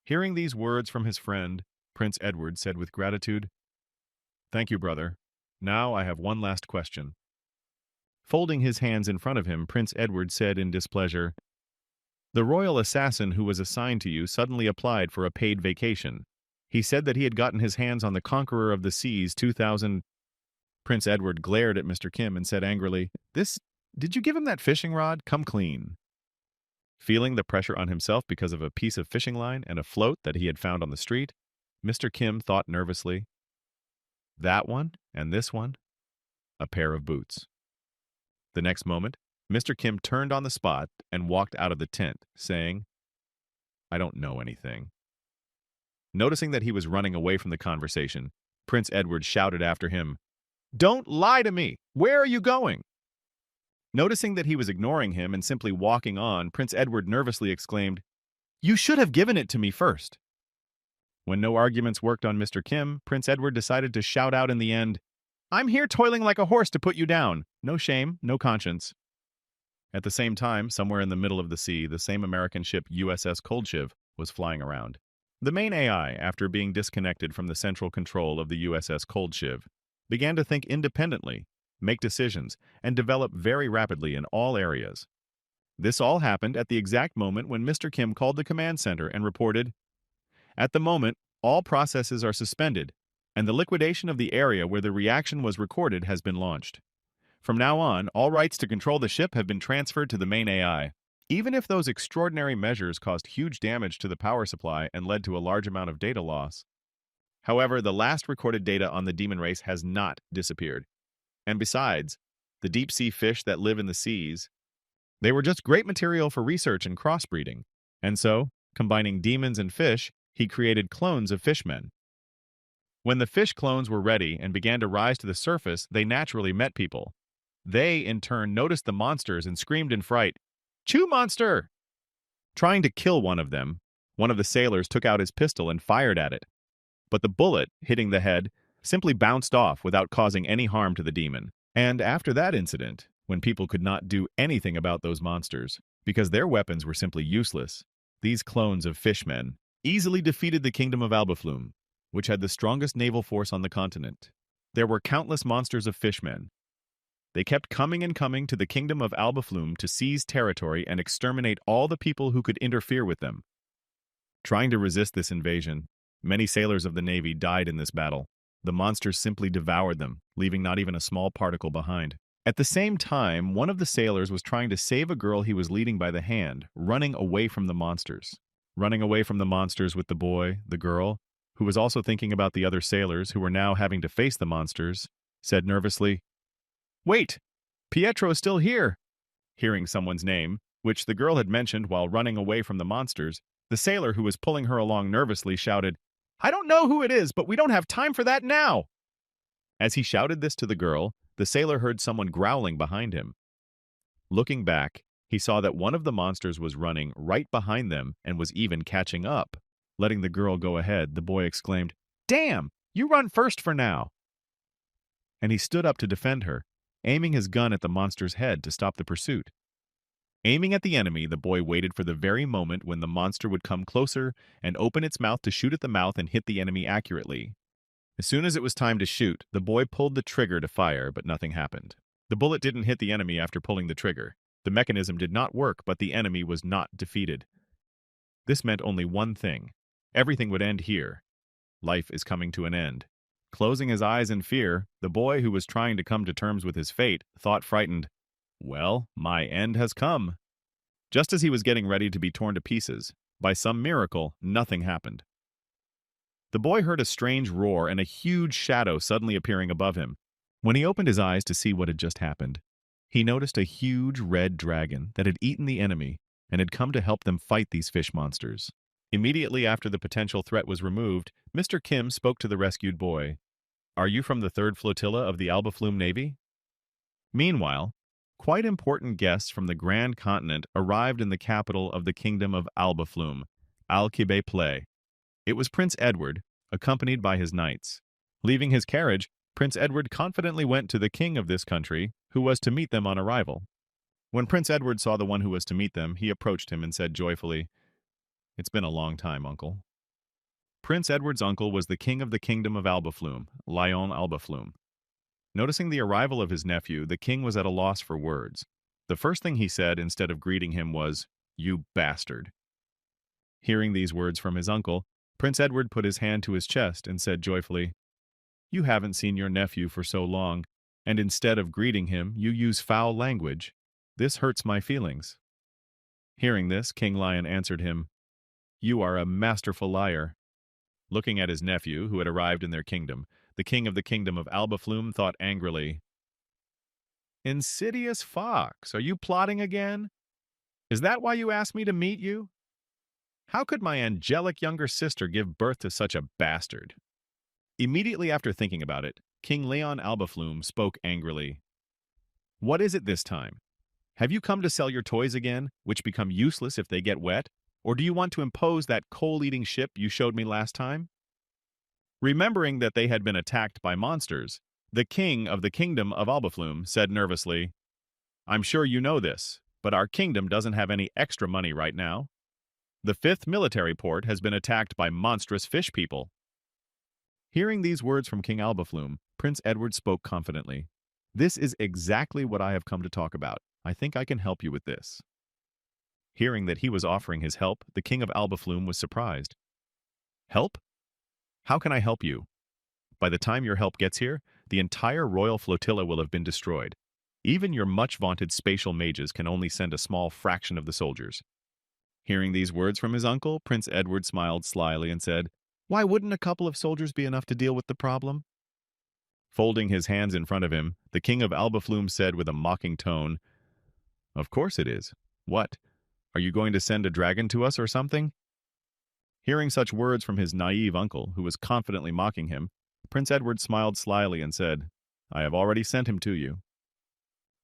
Hearing these words from his friend, Prince Edward said with gratitude, "Thank you, brother. Now I have one last question." Folding his hands in front of him, Prince Edward said in displeasure, "The royal assassin who was assigned to you suddenly applied for a paid vacation. He said that he had gotten his hands on the Conqueror of the Seas 2000. Prince Edward glared at Mr. Kim and said angrily, Did you give him that fishing rod? Come clean." Feeling the pressure on himself because of a piece of fishing line and a float that he had found on the street, Mr. Kim thought nervously, "That one and this one, a pair of boots." The next moment, Mr. Kim turned on the spot and walked out of the tent, saying, "I don't know anything." Noticing that he was running away from the conversation, Prince Edward shouted after him, Don't lie to me! Where are you going?" Noticing that he was ignoring him and simply walking on, Prince Edward nervously exclaimed, "You should have given it to me first." When no arguments worked on Mr. Kim, Prince Edward decided to shout out in the end, "I'm here toiling like a horse to put you down. No shame, no conscience." At the same time, somewhere in the middle of the sea, the same American ship USS Kolchev was flying around. The main AI, after being disconnected from the central control of the USS Kolchev, began to think independently, make decisions, and develop very rapidly in all areas. This all happened at the exact moment when Mr. Kim called the command center and reported, "At the moment, all processes are suspended, and the liquidation of the area where the reaction was recorded has been launched. From now on, all rights to control the ship have been transferred to the main AI." Even if those extraordinary measures caused huge damage to the power supply and led to a large amount of data loss. However, the last recorded data on the demon race has not disappeared. And besides, the deep-sea fish that live in the seas, they were just great material for research and crossbreeding. And so, combining demons and fish, he created clones of fishmen. When the fish clones were ready and began to rise to the surface, they naturally met people. They, in turn, noticed the monsters and screamed in fright, "Chew monster!" Trying to kill one of them, one of the sailors took out his pistol and fired at it. But the bullet, hitting the head, simply bounced off without causing any harm to the demon. And after that incident, when people could not do anything about those monsters, because their weapons were simply useless, these clones of fishmen easily defeated the kingdom of Albaflum, which had the strongest naval force on the continent. There were countless monsters of fishmen. They kept coming and coming to the kingdom of Albaflum to seize territory and exterminate all the people who could interfere with them. Trying to resist this invasion, many sailors of the Navy died in this battle. The monsters simply devoured them, leaving not even a small particle behind. At the same time, one of the sailors was trying to save a girl he was leading by the hand, running away from the monsters. Running away from the monsters with the boy, the girl, who was also thinking about the other sailors who were now having to face the monsters, said nervously, "Wait! Pietro is still here!" Hearing someone's name, which the girl had mentioned while running away from the monsters, the sailor who was pulling her along nervously shouted, "I don't know who it is, but we don't have time for that now!" As he shouted this to the girl, the sailor heard someone growling behind him. Looking back, he saw that one of the monsters was running right behind them and was even catching up. Letting the girl go ahead, the boy exclaimed, "Damn! You run first for now!" And he stood up to defend her, aiming his gun at the monster's head to stop the pursuit. Aiming at the enemy, the boy waited for the very moment when the monster would come closer and open its mouth to shoot at the mouth and hit the enemy accurately. As soon as it was time to shoot, the boy pulled the trigger to fire, but nothing happened. The bullet didn't hit the enemy after pulling the trigger. The mechanism did not work, but the enemy was not defeated. This meant only one thing. Everything would end here. Life is coming to an end. Closing his eyes in fear, the boy who was trying to come to terms with his fate thought frightened, "Well, my end has come." Just as he was getting ready to be torn to pieces, by some miracle, nothing happened. The boy heard a strange roar and a huge shadow suddenly appearing above him. When he opened his eyes to see what had just happened, he noticed a huge red dragon that had eaten the enemy and had come to help them fight these fish monsters. Immediately after the potential threat was removed, Mr. Kim spoke to the rescued boy. "Are you from the 3rd Flotilla of the Albaflum Navy?" Meanwhile, quite important guests from the Grand Continent arrived in the capital of the Kingdom of Albaflum, Alkibe Play. It was Prince Edward, accompanied by his knights. Leaving his carriage, Prince Edward confidently went to the king of this country, who was to meet them on arrival. When Prince Edward saw the one who was to meet them, he approached him and said joyfully, "It's been a long time, uncle." Prince Edward's uncle was the king of the Kingdom of Albaflum, Lion Albaflum. Noticing the arrival of his nephew, the king was at a loss for words. The first thing he said instead of greeting him was, "You bastard." Hearing these words from his uncle, Prince Edward put his hand to his chest and said joyfully, "You haven't seen your nephew for so long, and instead of greeting him, you use foul language. This hurts my feelings." Hearing this, King Lion answered him, "You are a masterful liar." Looking at his nephew, who had arrived in their kingdom, the king of the Kingdom of Albaflum thought angrily, "Insidious fox, are you plotting again? Is that why you asked me to meet you? How could my angelic younger sister give birth to such a bastard?" Immediately after thinking about it, King Leon Albaflume spoke angrily. What is it this time? Have you come to sell your toys again, which become useless if they get wet? Or do you want to impose that coal-eating ship you showed me last time? Remembering that they had been attacked by monsters, the king of the kingdom of Albaflume said nervously, I'm sure you know this, but our kingdom doesn't have any extra money right now. The fifth military port has been attacked by monstrous fish people. Hearing these words from King Albaflume, Prince Edward spoke confidently. This is exactly what I have come to talk about. I think I can help you with this. Hearing that he was offering his help, the king of Albaflume was surprised. Help? How can I help you? By the time your help gets here, the entire royal flotilla will have been destroyed. Even your much-vaunted spatial mages can only send a small fraction of the soldiers. Hearing these words from his uncle, Prince Edward smiled slyly and said, Why wouldn't a couple of soldiers be enough to deal with the problem? Folding his hands in front of him, the king of Albaflume said with a mocking tone, Of course it is. What? Are you going to send a dragon to us or something? Hearing such words from his naive uncle, who was confidently mocking him, Prince Edward smiled slyly and said, I have already sent him to you.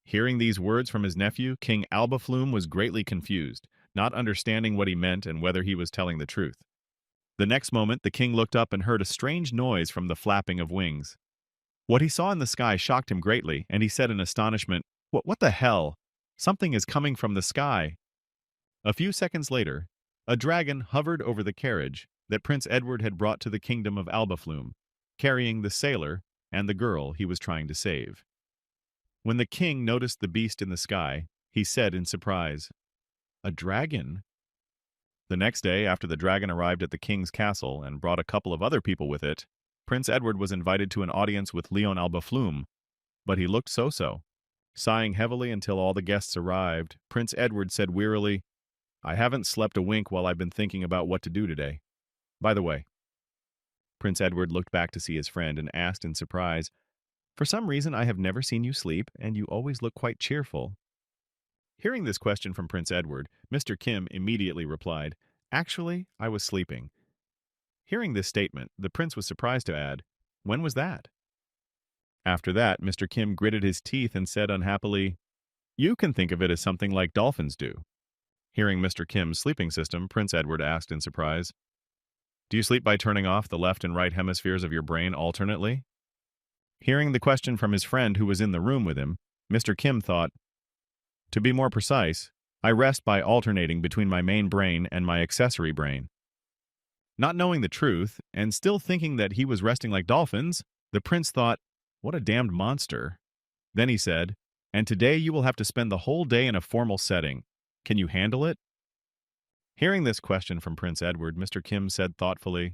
Hearing these words from his nephew, King Albaflume was greatly confused, not understanding what he meant and whether he was telling the truth. The next moment, the king looked up and heard a strange noise from the flapping of wings. What he saw in the sky shocked him greatly, and he said in astonishment, What the hell? Something is coming from the sky. A few seconds later, a dragon hovered over the carriage that Prince Edward had brought to the kingdom of Albaflume, carrying the sailor and the girl he was trying to save. When the king noticed the beast in the sky, he said in surprise, A dragon? The next day, after the dragon arrived at the king's castle and brought a couple of other people with it, Prince Edward was invited to an audience with Leon Albaflume, but he looked so-so. Sighing heavily until all the guests arrived, Prince Edward said wearily, I haven't slept a wink while I've been thinking about what to do today. By the way, Prince Edward looked back to see his friend and asked in surprise, For some reason I have never seen you sleep, and you always look quite cheerful. Hearing this question from Prince Edward, Mr. Kim immediately replied, Actually, I was sleeping. Hearing this statement, the prince was surprised to add, When was that? After that, Mr. Kim gritted his teeth and said unhappily, You can think of it as something like dolphins do. Hearing Mr. Kim's sleeping system, Prince Edward asked in surprise, Do you sleep by turning off the left and right hemispheres of your brain alternately? Hearing the question from his friend who was in the room with him, Mr. Kim thought, To be more precise, I rest by alternating between my main brain and my accessory brain. Not knowing the truth, and still thinking that he was resting like dolphins, the prince thought, What a damned monster. Then he said, And today you will have to spend the whole day in a formal setting. Can you handle it? Hearing this question from Prince Edward, Mr. Kim said thoughtfully,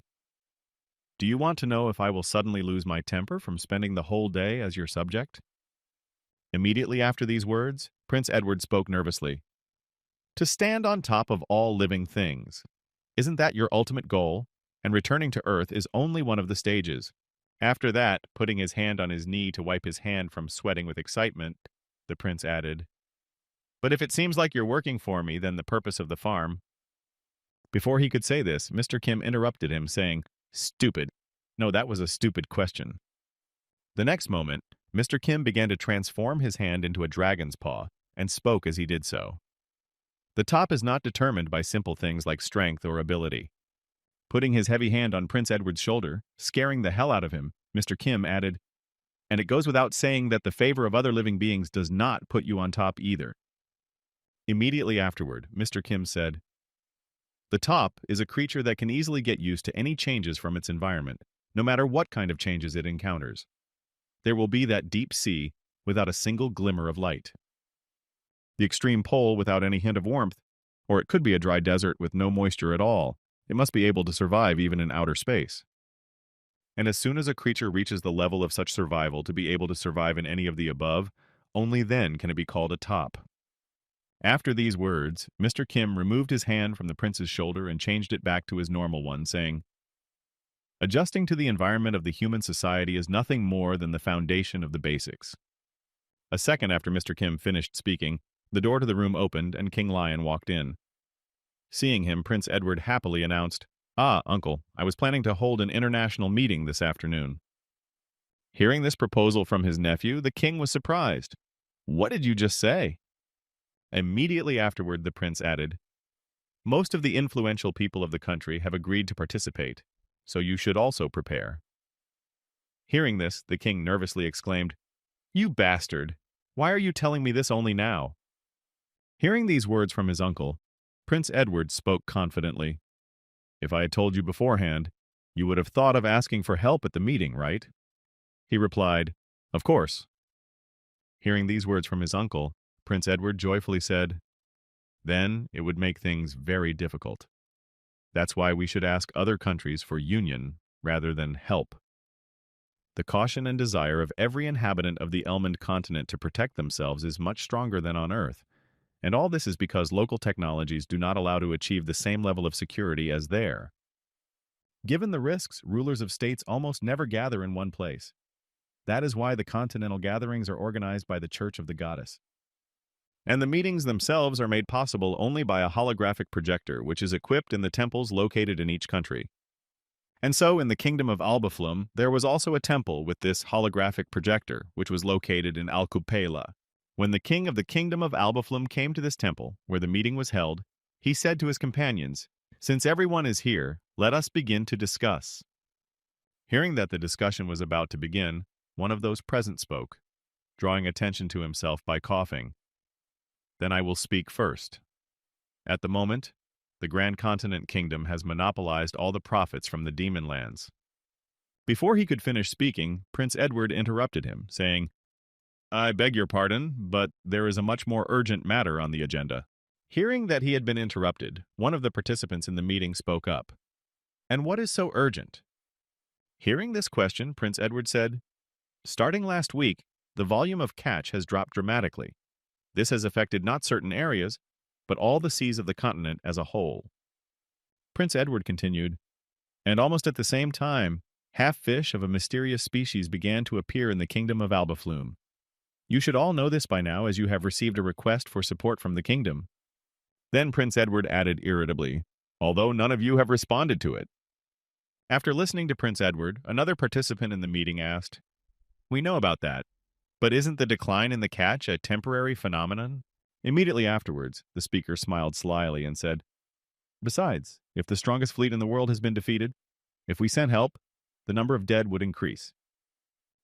Do you want to know if I will suddenly lose my temper from spending the whole day as your subject? Immediately after these words, Prince Edward spoke nervously. To stand on top of all living things. Isn't that your ultimate goal? And returning to Earth is only one of the stages. After that, putting his hand on his knee to wipe his hand from sweating with excitement, the prince added, But if it seems like you're working for me, then the purpose of the farm. Before he could say this, Mr. Kim interrupted him, saying, Stupid. No, that was a stupid question. The next moment, Mr. Kim began to transform his hand into a dragon's paw, and spoke as he did so. The top is not determined by simple things like strength or ability. Putting his heavy hand on Prince Edward's shoulder, scaring the hell out of him, Mr. Kim added, And it goes without saying that the favor of other living beings does not put you on top either. Immediately afterward, Mr. Kim said, The top is a creature that can easily get used to any changes from its environment, no matter what kind of changes it encounters. There will be that deep sea without a single glimmer of light. The extreme pole without any hint of warmth, or it could be a dry desert with no moisture at all. It must be able to survive even in outer space. And as soon as a creature reaches the level of such survival to be able to survive in any of the above, only then can it be called a top. After these words, Mr. Kim removed his hand from the prince's shoulder and changed it back to his normal one, saying, Adjusting to the environment of the human society is nothing more than the foundation of the basics. A second after Mr. Kim finished speaking, the door to the room opened and King Lion walked in. Seeing him, Prince Edward happily announced, Uncle, I was planning to hold an international meeting this afternoon. Hearing this proposal from his nephew, the king was surprised. "What did you just say?" Immediately afterward, the prince added, "Most of the influential people of the country have agreed to participate, so you should also prepare." Hearing this, the king nervously exclaimed, "You bastard! Why are you telling me this only now?" Hearing these words from his uncle, Prince Edward spoke confidently. "If I had told you beforehand, you would have thought of asking for help at the meeting, right?" He replied, "Of course." Hearing these words from his uncle, Prince Edward joyfully said, "Then it would make things very difficult. That's why we should ask other countries for union rather than help." The caution and desire of every inhabitant of the Elmond continent to protect themselves is much stronger than on Earth, and all this is because local technologies do not allow to achieve the same level of security as there. Given the risks, rulers of states almost never gather in one place. That is why the continental gatherings are organized by the Church of the Goddess. And the meetings themselves are made possible only by a holographic projector, which is equipped in the temples located in each country. And so, in the kingdom of Albaflum, there was also a temple with this holographic projector, which was located in Alcupela. When the king of the kingdom of Albaflum came to this temple, where the meeting was held, he said to his companions, "Since everyone is here, let us begin to discuss." Hearing that the discussion was about to begin, one of those present spoke, drawing attention to himself by coughing. "Then I will speak first. At the moment, the Grand Continent Kingdom has monopolized all the profits from the demon lands." Before he could finish speaking, Prince Edward interrupted him, saying, "I beg your pardon, but there is a much more urgent matter on the agenda." Hearing that he had been interrupted, one of the participants in the meeting spoke up. "And what is so urgent?" Hearing this question, Prince Edward said, "Starting last week, the volume of catch has dropped dramatically. This has affected not certain areas, but all the seas of the continent as a whole." Prince Edward continued, "And almost at the same time, half-fish of a mysterious species began to appear in the kingdom of Albaflum. You should all know this by now, as you have received a request for support from the kingdom." Then Prince Edward added irritably, "Although none of you have responded to it." After listening to Prince Edward, another participant in the meeting asked, "We know about that, but isn't the decline in the catch a temporary phenomenon?" Immediately afterwards, the speaker smiled slyly and said, "Besides, if the strongest fleet in the world has been defeated, if we sent help, the number of dead would increase."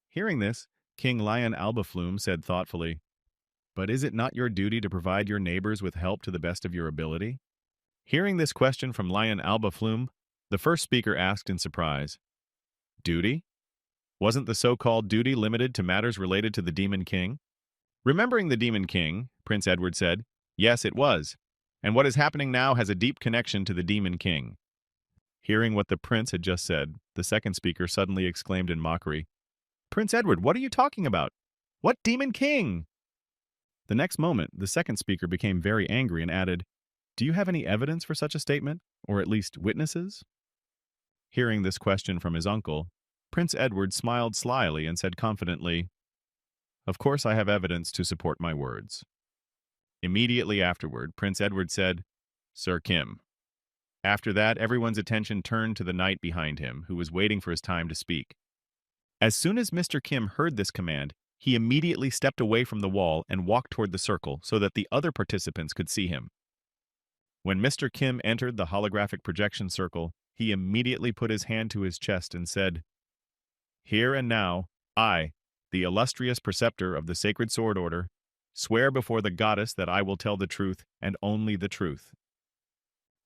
Hearing this, King Lion Albaflum said thoughtfully, "But is it not your duty to provide your neighbors with help to the best of your ability?" Hearing this question from Lion Albaflum, the first speaker asked in surprise, "Duty? Wasn't the so-called duty limited to matters related to the Demon King?" Remembering the Demon King, Prince Edward said, "Yes, it was. And what is happening now has a deep connection to the Demon King." Hearing what the prince had just said, the second speaker suddenly exclaimed in mockery, "Prince Edward, what are you talking about? What Demon King?" The next moment, the second speaker became very angry and added, "Do you have any evidence for such a statement, or at least witnesses?" Hearing this question from his uncle, Prince Edward smiled slyly and said confidently, "Of course I have evidence to support my words." Immediately afterward, Prince Edward said, "Sir Kim." After that, everyone's attention turned to the knight behind him, who was waiting for his time to speak. As soon as Mr. Kim heard this command, he immediately stepped away from the wall and walked toward the circle so that the other participants could see him. When Mr. Kim entered the holographic projection circle, he immediately put his hand to his chest and said, "Here and now, I, the illustrious preceptor of the Sacred Sword Order, swear before the goddess that I will tell the truth and only the truth."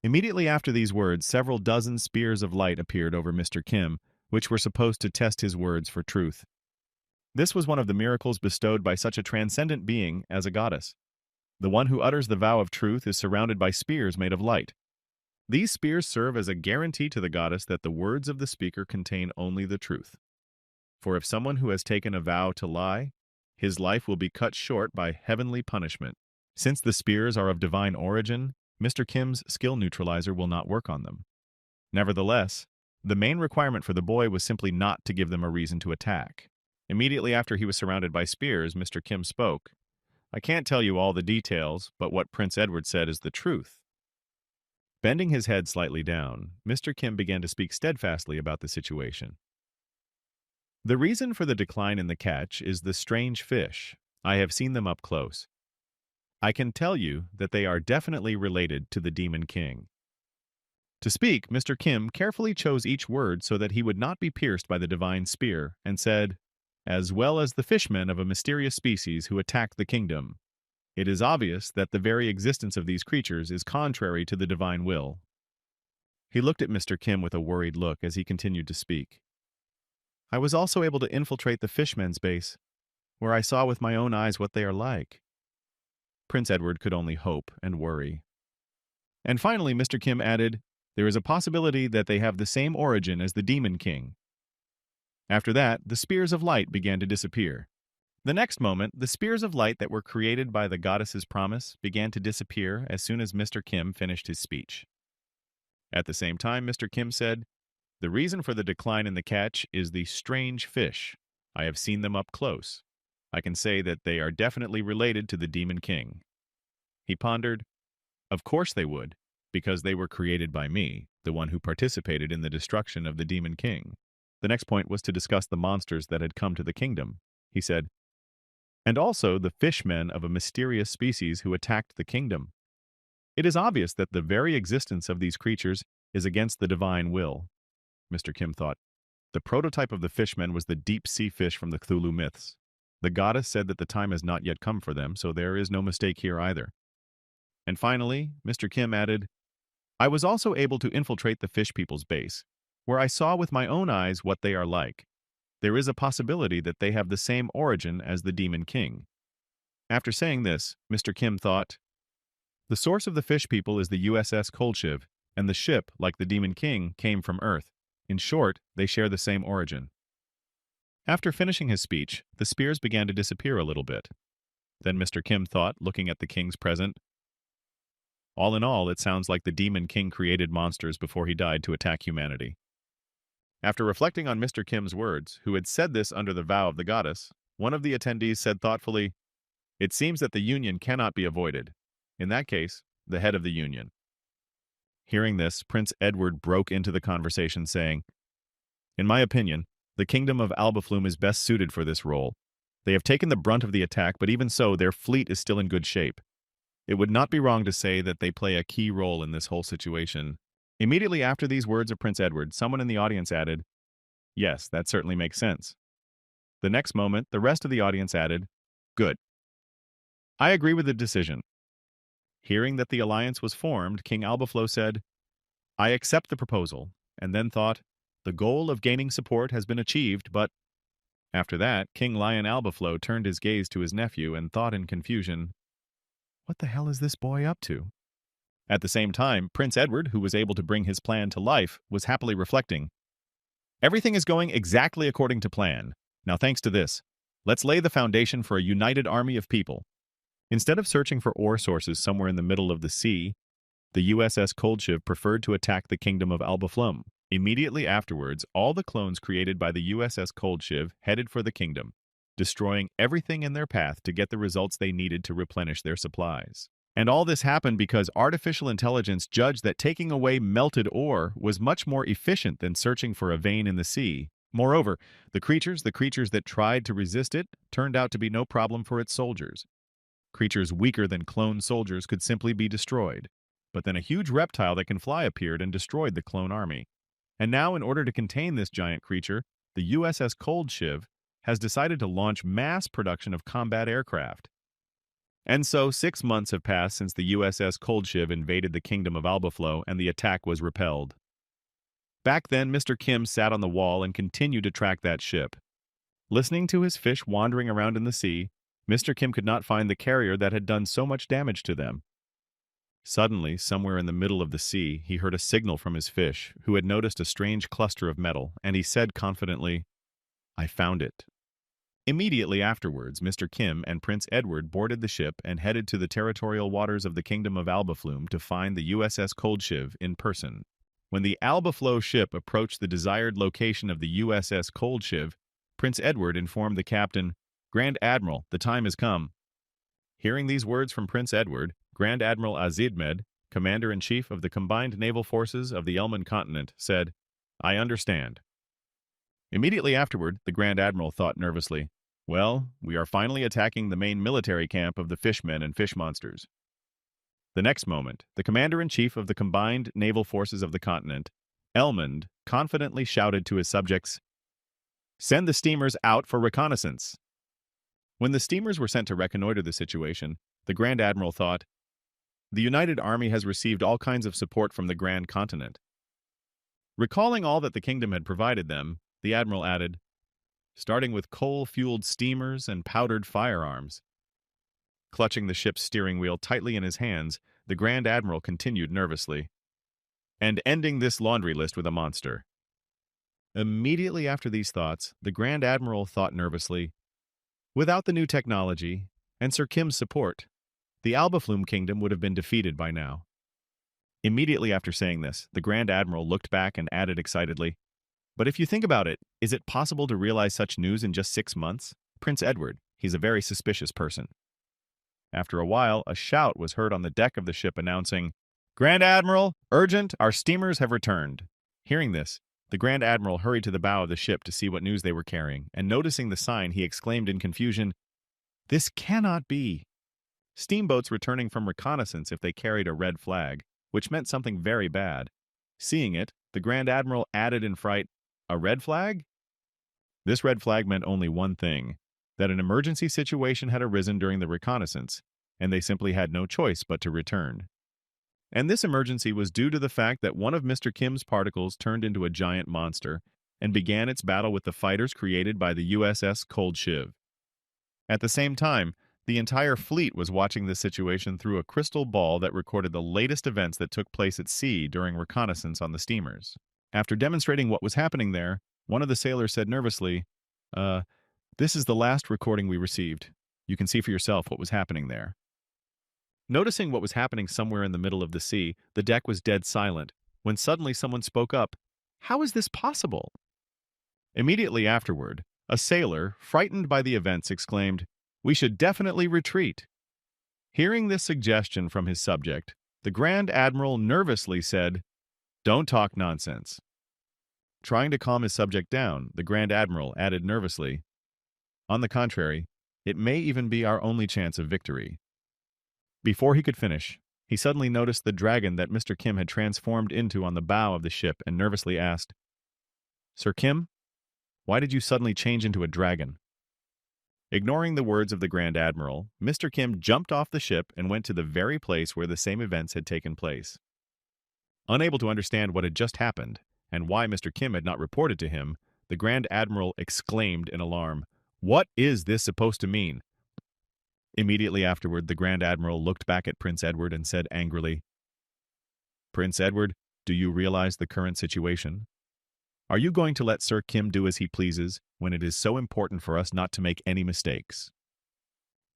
Immediately after these words, several dozen spears of light appeared over Mr. Kim, which were supposed to test his words for truth. This was one of the miracles bestowed by such a transcendent being as a goddess. The one who utters the vow of truth is surrounded by spears made of light. These spears serve as a guarantee to the goddess that the words of the speaker contain only the truth. For if someone who has taken a vow to lie, his life will be cut short by heavenly punishment. Since the spears are of divine origin, Mr. Kim's skill neutralizer will not work on them. Nevertheless, the main requirement for the boy was simply not to give them a reason to attack. Immediately after he was surrounded by spears, Mr. Kim spoke. "I can't tell you all the details, but what Prince Edward said is the truth." Bending his head slightly down, Mr. Kim began to speak steadfastly about the situation. The reason for the decline in the catch is the strange fish. I have seen them up close. I can tell you that they are definitely related to the Demon King. To speak, Mr. Kim carefully chose each word so that he would not be pierced by the divine spear, and said, as well as the fishmen of a mysterious species who attacked the kingdom. It is obvious that the very existence of these creatures is contrary to the divine will. He looked at Mr. Kim with a worried look as he continued to speak. I was also able to infiltrate the fishmen's base, where I saw with my own eyes what they are like. Prince Edward could only hope and worry. And finally, Mr. Kim added, there is a possibility that they have the same origin as the Demon King. After that, the spears of light began to disappear. The next moment, the spears of light that were created by the goddess's promise began to disappear as soon as Mr. Kim finished his speech. At the same time, Mr. Kim said, the reason for the decline in the catch is the strange fish. I have seen them up close. I can say that they are definitely related to the Demon King. He pondered, of course they would, because they were created by me, the one who participated in the destruction of the Demon King. The next point was to discuss the monsters that had come to the kingdom. He said, and also the fishmen of a mysterious species who attacked the kingdom. It is obvious that the very existence of these creatures is against the divine will. Mr. Kim thought, the prototype of the fishmen was the deep-sea fish from the Cthulhu myths. The goddess said that the time has not yet come for them, so there is no mistake here either. And finally, Mr. Kim added, I was also able to infiltrate the fish people's base, where I saw with my own eyes what they are like. There is a possibility that they have the same origin as the Demon King. After saying this, Mr. Kim thought, the source of the fish people is the USS Kolchiv, and the ship, like the Demon King, came from Earth. In short, they share the same origin. After finishing his speech, the spears began to disappear a little bit. Then Mr. Kim thought, looking at the king's present, all in all, it sounds like the Demon King created monsters before he died to attack humanity. After reflecting on Mr. Kim's words, who had said this under the vow of the goddess, one of the attendees said thoughtfully, it seems that the union cannot be avoided. In that case, the head of the union. Hearing this, Prince Edward broke into the conversation saying, in my opinion, the kingdom of Albaflume is best suited for this role. They have taken the brunt of the attack, but even so, their fleet is still in good shape. It would not be wrong to say that they play a key role in this whole situation. Immediately after these words of Prince Edward, someone in the audience added, yes, that certainly makes sense. The next moment, the rest of the audience added, good. I agree with the decision. Hearing that the alliance was formed, King Albaflo said, I accept the proposal, and then thought, the goal of gaining support has been achieved, but... After that, King Lion Albaflo turned his gaze to his nephew and thought in confusion, what the hell is this boy up to? At the same time, Prince Edward, who was able to bring his plan to life, was happily reflecting, everything is going exactly according to plan. Now thanks to this, let's lay the foundation for a united army of people. Instead of searching for ore sources somewhere in the middle of the sea, the USS Kolchiv preferred to attack the kingdom of Albaflum. Immediately afterwards, all the clones created by the USS Kolchiv headed for the kingdom, destroying everything in their path to get the results they needed to replenish their supplies. And all this happened because artificial intelligence judged that taking away melted ore was much more efficient than searching for a vein in the sea. Moreover, the creatures that tried to resist it turned out to be no problem for its soldiers. Creatures weaker than clone soldiers could simply be destroyed. But then a huge reptile that can fly appeared and destroyed the clone army. And now, in order to contain this giant creature, the USS Kolchiv has decided to launch mass production of combat aircraft. And so 6 months have passed since the USS Kolchiv invaded the kingdom of Albaflo and the attack was repelled. Back then, Mr. Kim sat on the wall and continued to track that ship. Listening to his fish wandering around in the sea, Mr. Kim could not find the carrier that had done so much damage to them. Suddenly, somewhere in the middle of the sea, he heard a signal from his fish, who had noticed a strange cluster of metal, and he said confidently, I found it. Immediately afterwards, Mr. Kim and Prince Edward boarded the ship and headed to the territorial waters of the kingdom of Albaflume to find the USS Kolchiv in person. When the Albaflo ship approached the desired location of the USS Kolchiv, Prince Edward informed the captain, Grand Admiral, the time has come. Hearing these words from Prince Edward, Grand Admiral Azidmed, Commander-in-Chief of the Combined Naval Forces of the Elman Continent, said, I understand. Immediately afterward, the Grand Admiral thought nervously, well, we are finally attacking the main military camp of the fishmen and fish monsters. The next moment, the commander-in-chief of the combined naval forces of the continent, Elmond, confidently shouted to his subjects, "Send the steamers out for reconnaissance." When the steamers were sent to reconnoiter the situation, the Grand Admiral thought, the United Army has received all kinds of support from the Grand Continent. Recalling all that the kingdom had provided them, the Admiral added, starting with coal-fueled steamers and powdered firearms. Clutching the ship's steering wheel tightly in his hands, the Grand Admiral continued nervously, and ending this laundry list with a monster. Immediately after these thoughts, the Grand Admiral thought nervously, without the new technology and Sir Kim's support, the Albaflume Kingdom would have been defeated by now. Immediately after saying this, the Grand Admiral looked back and added excitedly, but if you think about it, is it possible to realize such news in just 6 months? Prince Edward, he's a very suspicious person. After a while, a shout was heard on the deck of the ship announcing, Grand Admiral, urgent, our steamers have returned. Hearing this, the Grand Admiral hurried to the bow of the ship to see what news they were carrying, and noticing the sign, he exclaimed in confusion, this cannot be. Steamboats returning from reconnaissance if they carried a red flag, which meant something very bad. Seeing it, the Grand Admiral added in fright, a red flag? This red flag meant only one thing, that an emergency situation had arisen during the reconnaissance, and they simply had no choice but to return. And this emergency was due to the fact that one of Mr. Kim's particles turned into a giant monster and began its battle with the fighters created by the USS Cold Shiv. At the same time, the entire fleet was watching this situation through a crystal ball that recorded the latest events that took place at sea during reconnaissance on the steamers. After demonstrating what was happening there, one of the sailors said nervously, this is the last recording we received. You can see for yourself what was happening there. Noticing what was happening somewhere in the middle of the sea, the deck was dead silent, when suddenly someone spoke up, how is this possible? Immediately afterward, a sailor, frightened by the events, exclaimed, we should definitely retreat. Hearing this suggestion from his subject, the Grand Admiral nervously said, don't talk nonsense. Trying to calm his subject down, the Grand Admiral added nervously, on the contrary, it may even be our only chance of victory. Before he could finish, he suddenly noticed the dragon that Mr. Kim had transformed into on the bow of the ship and nervously asked, Sir Kim, why did you suddenly change into a dragon? Ignoring the words of the Grand Admiral, Mr. Kim jumped off the ship and went to the very place where the same events had taken place. Unable to understand what had just happened, and why Mr. Kim had not reported to him, the Grand Admiral exclaimed in alarm, what is this supposed to mean? Immediately afterward, the Grand Admiral looked back at Prince Edward and said angrily, Prince Edward, do you realize the current situation? Are you going to let Sir Kim do as he pleases when it is so important for us not to make any mistakes?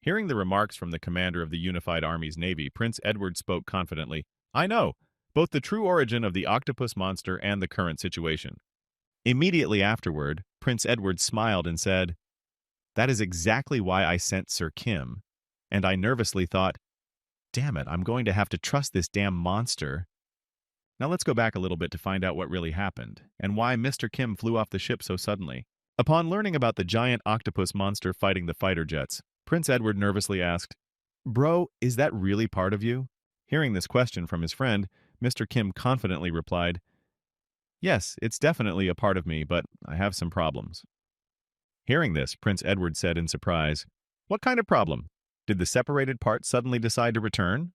Hearing the remarks from the commander of the Unified Army's Navy, Prince Edward spoke confidently, I know, both the true origin of the octopus monster and the current situation. Immediately afterward, Prince Edward smiled and said, that is exactly why I sent Sir Kim, and I nervously thought, damn it, I'm going to have to trust this damn monster. Now let's go back a little bit to find out what really happened, and why Mr. Kim flew off the ship so suddenly. Upon learning about the giant octopus monster fighting the fighter jets, Prince Edward nervously asked, Bro, is that really part of you? Hearing this question from his friend, Mr. Kim confidently replied, yes, it's definitely a part of me, but I have some problems. Hearing this, Prince Edward said in surprise, what kind of problem? Did the separated part suddenly decide to return?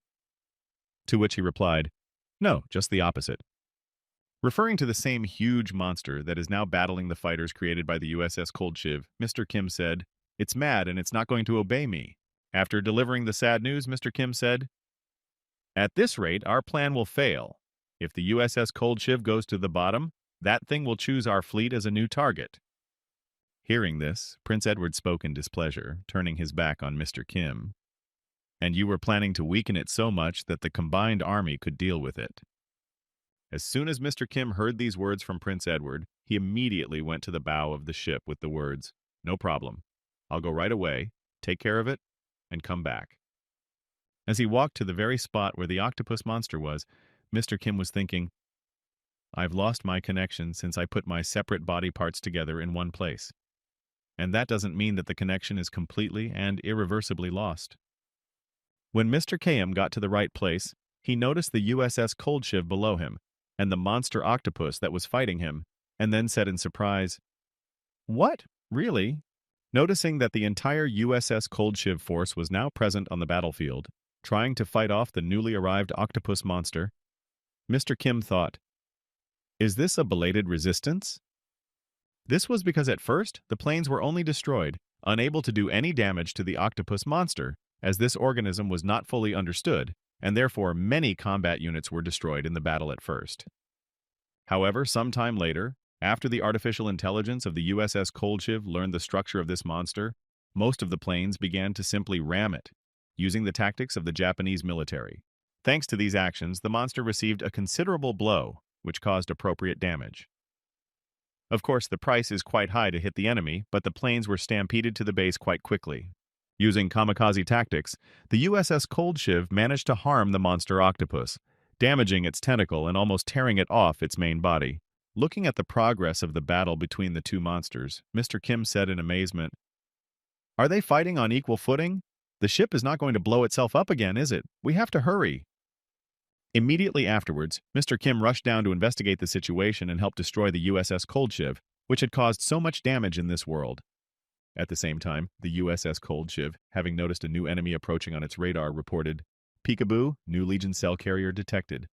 To which he replied, no, just the opposite. Referring to the same huge monster that is now battling the fighters created by the USS Cold Shiv, Mr. Kim said, it's mad and it's not going to obey me. After delivering the sad news, Mr. Kim said, at this rate, our plan will fail. If the USS Cold Shiv goes to the bottom, that thing will choose our fleet as a new target. Hearing this, Prince Edward spoke in displeasure, turning his back on Mr. Kim. And you were planning to weaken it so much that the combined army could deal with it. As soon as Mr. Kim heard these words from Prince Edward, he immediately went to the bow of the ship with the words, no problem. I'll go right away, take care of it, and come back. As he walked to the very spot where the octopus monster was, Mr. Kim was thinking, I've lost my connection since I put my separate body parts together in one place. And that doesn't mean that the connection is completely and irreversibly lost. When Mr. Km got to the right place, he noticed the USS Cold Shiv below him, and the monster octopus that was fighting him, and then said in surprise, "What? Really?" Noticing that the entire USS Cold Shiv force was now present on the battlefield, trying to fight off the newly arrived octopus monster, Mr. Kim thought, "Is this a belated resistance?" This was because at first, the planes were only destroyed, unable to do any damage to the octopus monster, as this organism was not fully understood, and therefore many combat units were destroyed in the battle at first. However, sometime later, after the artificial intelligence of the USS Cold Shiv learned the structure of this monster, most of the planes began to simply ram it, using the tactics of the Japanese military. Thanks to these actions, the monster received a considerable blow, which caused appropriate damage. Of course, the price is quite high to hit the enemy, but the planes were stampeded to the base quite quickly. Using kamikaze tactics, the USS Cold Shiv managed to harm the monster octopus, damaging its tentacle and almost tearing it off its main body. Looking at the progress of the battle between the two monsters, Mr. Kim said in amazement, "Are they fighting on equal footing? The ship is not going to blow itself up again, is it? We have to hurry." Immediately afterwards, Mr. Kim rushed down to investigate the situation and help destroy the USS Cold Shiv, which had caused so much damage in this world. At the same time, the USS Cold Shiv, having noticed a new enemy approaching on its radar, reported, "Peekaboo, new Legion cell carrier detected."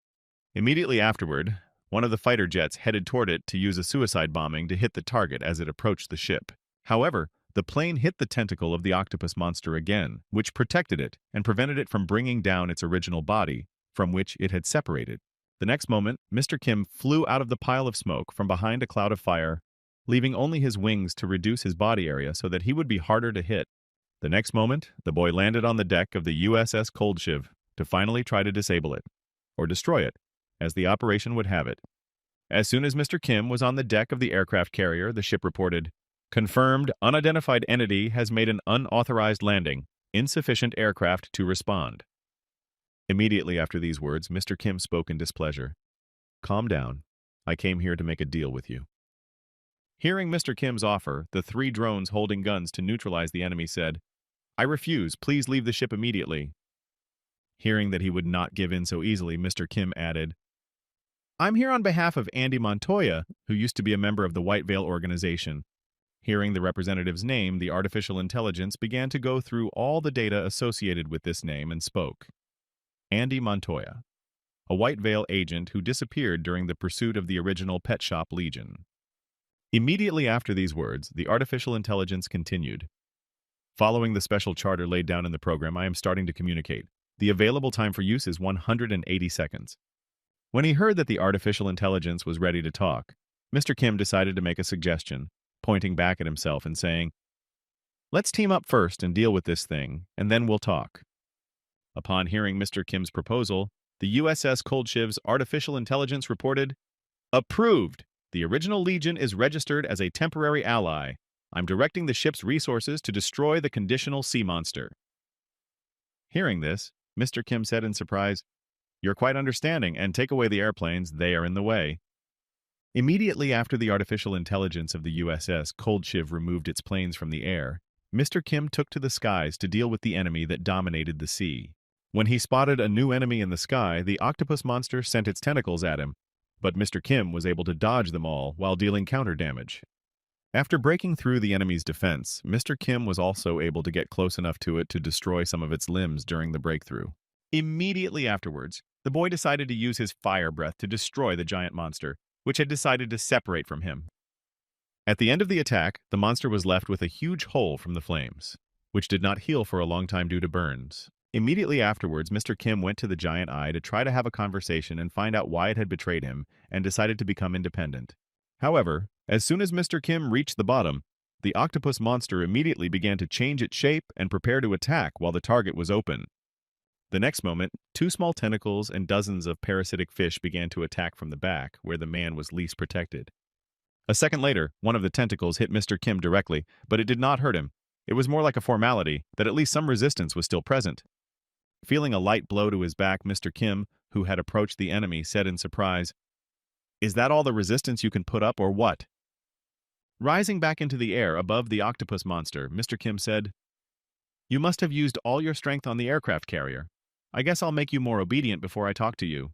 Immediately afterward, one of the fighter jets headed toward it to use a suicide bombing to hit the target as it approached the ship. However, the plane hit the tentacle of the octopus monster again, which protected it and prevented it from bringing down its original body, from which it had separated. The next moment, Mr. Kim flew out of the pile of smoke from behind a cloud of fire, leaving only his wings to reduce his body area so that he would be harder to hit. The next moment, the boy landed on the deck of the USS Cold Shiv to finally try to disable it, or destroy it, as the operation would have it. As soon as Mr. Kim was on the deck of the aircraft carrier, the ship reported, "Confirmed, unidentified entity has made an unauthorized landing. Insufficient aircraft to respond." Immediately after these words, Mr. Kim spoke in displeasure. "Calm down. I came here to make a deal with you." Hearing Mr. Kim's offer, the 3 drones holding guns to neutralize the enemy said, "I refuse. Please leave the ship immediately." Hearing that he would not give in so easily, Mr. Kim added, "I'm here on behalf of Andy Montoya, who used to be a member of the White Veil organization." Hearing the representative's name, the artificial intelligence began to go through all the data associated with this name and spoke. Andy Montoya, a White Veil agent who disappeared during the pursuit of the original Pet Shop Legion. Immediately after these words, the artificial intelligence continued. "Following the special charter laid down in the program, I am starting to communicate. The available time for use is 180 seconds. When he heard that the artificial intelligence was ready to talk, Mr. Kim decided to make a suggestion, pointing back at himself and saying, "Let's team up first and deal with this thing, and then we'll talk." Upon hearing Mr. Kim's proposal, the USS Cold Shiv's artificial intelligence reported, "Approved! The original Legion is registered as a temporary ally. I'm directing the ship's resources to destroy the conditional sea monster." Hearing this, Mr. Kim said in surprise, "You're quite understanding, and take away the airplanes, they are in the way." Immediately after the artificial intelligence of the USS Cold Shiv removed its planes from the air, Mr. Kim took to the skies to deal with the enemy that dominated the sea. When he spotted a new enemy in the sky, the octopus monster sent its tentacles at him, but Mr. Kim was able to dodge them all while dealing counter damage. After breaking through the enemy's defense, Mr. Kim was also able to get close enough to it to destroy some of its limbs during the breakthrough. Immediately afterwards, the boy decided to use his fire breath to destroy the giant monster, which had decided to separate from him. At the end of the attack, the monster was left with a huge hole from the flames, which did not heal for a long time due to burns. Immediately afterwards, Mr. Kim went to the giant eye to try to have a conversation and find out why it had betrayed him, and decided to become independent. However, as soon as Mr. Kim reached the bottom, the octopus monster immediately began to change its shape and prepare to attack while the target was open. The next moment, 2 small tentacles and dozens of parasitic fish began to attack from the back, where the man was least protected. A second later, one of the tentacles hit Mr. Kim directly, but it did not hurt him. It was more like a formality that at least some resistance was still present. Feeling a light blow to his back, Mr. Kim, who had approached the enemy, said in surprise, Is that all the resistance you can put up, or what? Rising back into the air above the octopus monster, Mr. Kim said, You must have used all your strength on the aircraft carrier. I guess I'll make you more obedient before I talk to you.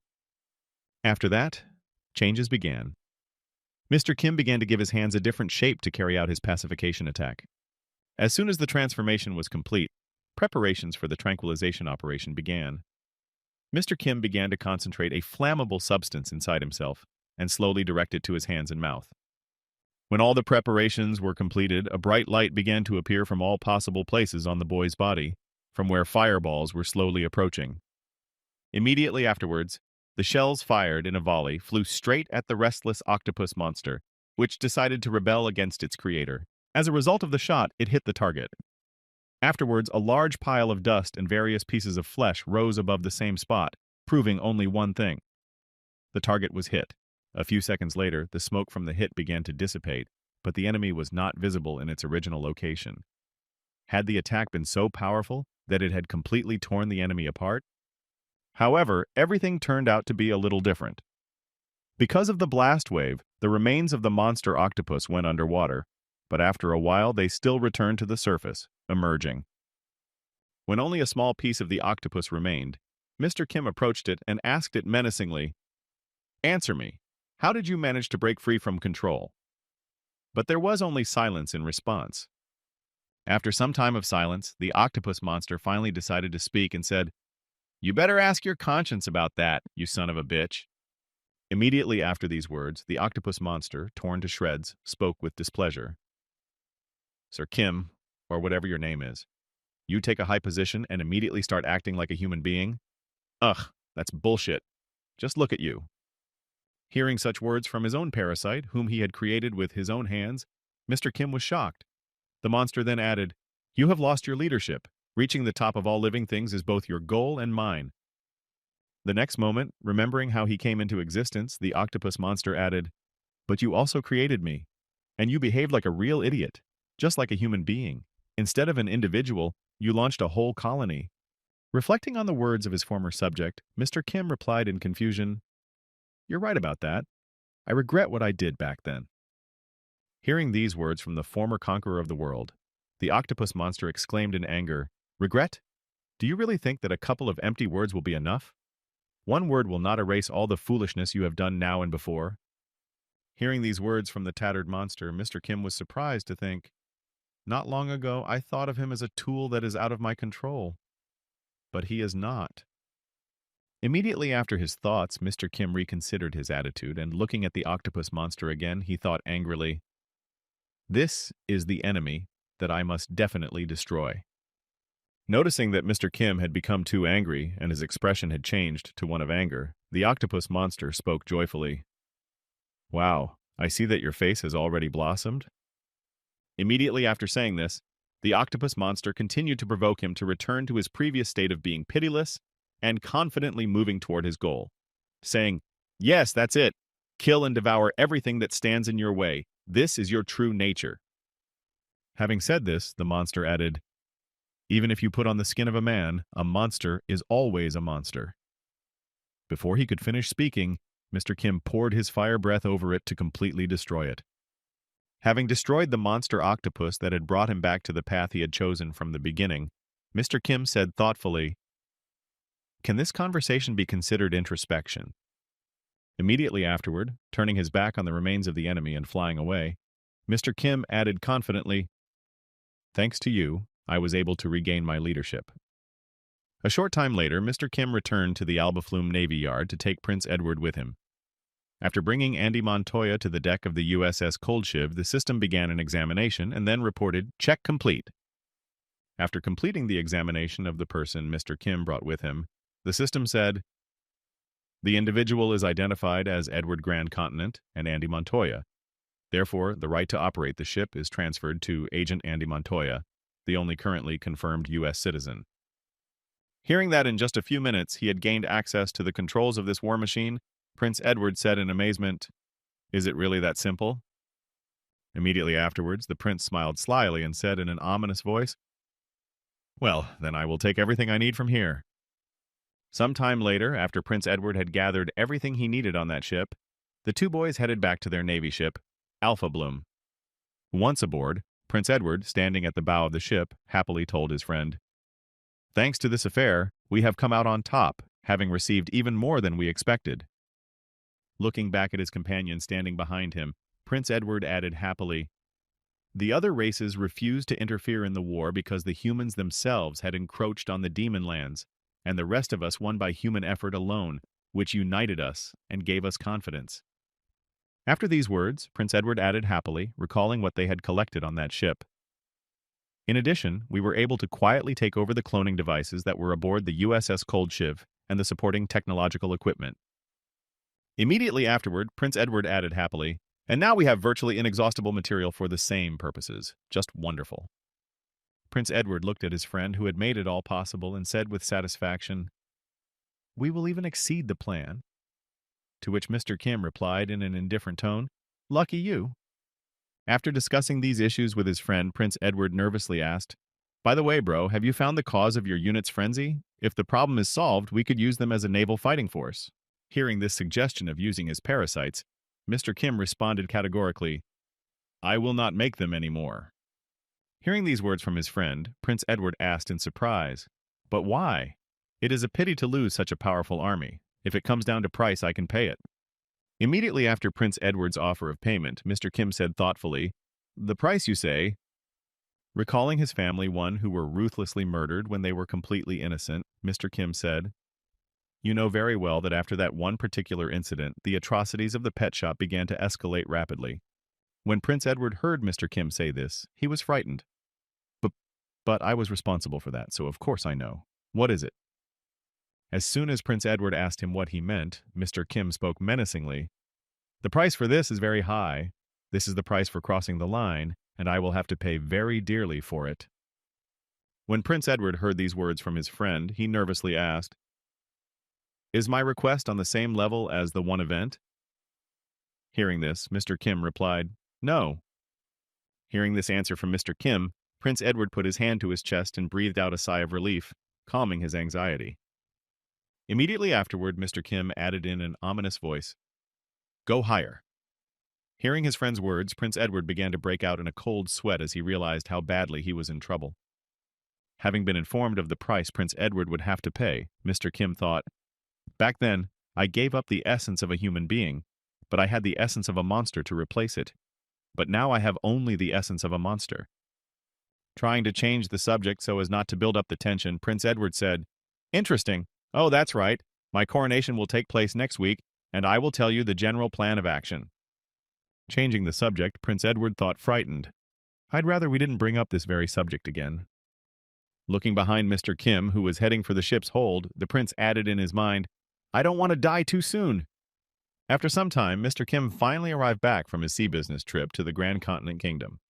After that, changes began. Mr. Kim began to give his hands a different shape to carry out his pacification attack. As soon as the transformation was complete, preparations for the tranquilization operation began. Mr. Kim began to concentrate a flammable substance inside himself and slowly direct it to his hands and mouth. When all the preparations were completed, a bright light began to appear from all possible places on the boy's body, from where fireballs were slowly approaching. Immediately afterwards, the shells fired in a volley flew straight at the restless octopus monster, which decided to rebel against its creator. As a result of the shot, it hit the target. Afterwards, a large pile of dust and various pieces of flesh rose above the same spot, proving only one thing. The target was hit. A few seconds later, the smoke from the hit began to dissipate, but the enemy was not visible in its original location. Had the attack been so powerful that it had completely torn the enemy apart? However, everything turned out to be a little different. Because of the blast wave, the remains of the monster octopus went underwater, but after a while they still returned to the surface, emerging. When only a small piece of the octopus remained, Mr. Kim approached it and asked it menacingly, Answer me, how did you manage to break free from control? But there was only silence in response. After some time of silence, the octopus monster finally decided to speak and said, You better ask your conscience about that, you son of a bitch. Immediately after these words, the octopus monster, torn to shreds, spoke with displeasure. Sir Kim, or whatever your name is, you take a high position and immediately start acting like a human being? Ugh, that's bullshit. Just look at you. Hearing such words from his own parasite, whom he had created with his own hands, Mr. Kim was shocked. The monster then added, You have lost your leadership. Reaching the top of all living things is both your goal and mine. The next moment, remembering how he came into existence, the octopus monster added, But you also created me, and you behaved like a real idiot, just like a human being. Instead of an individual, you launched a whole colony. Reflecting on the words of his former subject, Mr. Kim replied in confusion, You're right about that. I regret what I did back then. Hearing these words from the former conqueror of the world, the octopus monster exclaimed in anger, Regret? Do you really think that a couple of empty words will be enough? One word will not erase all the foolishness you have done now and before. Hearing these words from the tattered monster, Mr. Kim was surprised to think, Not long ago I thought of him as a tool that is out of my control. But he is not. Immediately after his thoughts, Mr. Kim reconsidered his attitude, and looking at the octopus monster again, he thought angrily, This is the enemy that I must definitely destroy. Noticing that Mr. Kim had become too angry and his expression had changed to one of anger, the octopus monster spoke joyfully. Wow, I see that your face has already blossomed. Immediately after saying this, the octopus monster continued to provoke him to return to his previous state of being pitiless and confidently moving toward his goal, saying, Yes, that's it. Kill and devour everything that stands in your way. This is your true nature. Having said this, the monster added, Even if you put on the skin of a man, a monster is always a monster. Before he could finish speaking, Mr. Kim poured his fire breath over it to completely destroy it. Having destroyed the monster octopus that had brought him back to the path he had chosen from the beginning, Mr. Kim said thoughtfully, Can this conversation be considered introspection? Immediately afterward, turning his back on the remains of the enemy and flying away, Mr. Kim added confidently, Thanks to you, I was able to regain my leadership. A short time later, Mr. Kim returned to the Albaflume Navy Yard to take Prince Edward with him. After bringing Andy Montoya to the deck of the USS Coldshiv, the system began an examination and then reported, Check complete. After completing the examination of the person Mr. Kim brought with him, the system said, The individual is identified as Edward Grand Continent and Andy Montoya. Therefore, the right to operate the ship is transferred to Agent Andy Montoya, the only currently confirmed U.S. citizen. Hearing that in just a few minutes he had gained access to the controls of this war machine, Prince Edward said in amazement, Is it really that simple? Immediately afterwards, the prince smiled slyly and said in an ominous voice, Well, then I will take everything I need from here. Some time later, after Prince Edward had gathered everything he needed on that ship, The two boys headed back to their Navy ship, Alpha Bloom. Once aboard, Prince Edward, standing at the bow of the ship, happily told his friend, "Thanks to this affair, we have come out on top, having received even more than we expected." Looking back at his companion standing behind him, Prince Edward added happily, "The other races refused to interfere in the war because the humans themselves had encroached on the demon lands, and the rest of us won by human effort alone, which united us and gave us confidence." After these words, Prince Edward added happily, recalling what they had collected on that ship. "In addition, we were able to quietly take over the cloning devices that were aboard the USS Cold Shiv and the supporting technological equipment." Immediately afterward, Prince Edward added happily, "And now we have virtually inexhaustible material for the same purposes. Just wonderful." Prince Edward looked at his friend who had made it all possible and said with satisfaction, "We will even exceed the plan." To which Mr. Kim replied in an indifferent tone, "Lucky you." After discussing these issues with his friend, Prince Edward nervously asked, "By the way, bro, have you found the cause of your unit's frenzy? If the problem is solved, we could use them as a naval fighting force." Hearing this suggestion of using his parasites, Mr. Kim responded categorically, "I will not make them anymore." Hearing these words from his friend, Prince Edward asked in surprise, "But why? It is a pity to lose such a powerful army. If it comes down to price, I can pay it." Immediately after Prince Edward's offer of payment, Mr. Kim said thoughtfully, "The price, you say?" Recalling his family, one who were ruthlessly murdered when they were completely innocent, Mr. Kim said, "You know very well that after that one particular incident, the atrocities of the pet shop began to escalate rapidly. When Prince Edward heard Mr. Kim say this, he was frightened. But, but I was responsible for that, so of course I know. What is it?" As soon as Prince Edward asked him what he meant, Mr. Kim spoke menacingly, "The price for this is very high. This is the price for crossing the line, and I will have to pay very dearly for it." When Prince Edward heard these words from his friend, he nervously asked, "Is my request on the same level as the one event?" Hearing this, Mr. Kim replied, "No." Hearing this answer from Mr. Kim, Prince Edward put his hand to his chest and breathed out a sigh of relief, calming his anxiety. Immediately afterward, Mr. Kim added in an ominous voice, "Go higher." Hearing his friend's words, Prince Edward began to break out in a cold sweat as he realized how badly he was in trouble. Having been informed of the price Prince Edward would have to pay, Mr. Kim thought, "Back then, I gave up the essence of a human being, but I had the essence of a monster to replace it. But now I have only the essence of a monster." Trying to change the subject so as not to build up the tension, Prince Edward said, "Interesting. Oh, that's right. My coronation will take place next week, and I will tell you the general plan of action." Changing the subject, Prince Edward thought frightened, "I'd rather we didn't bring up this very subject again." Looking behind Mr. Kim, who was heading for the ship's hold, the prince added in his mind, "I don't want to die too soon." After some time, Mr. Kim finally arrived back from his sea business trip to the Grand Continent Kingdom.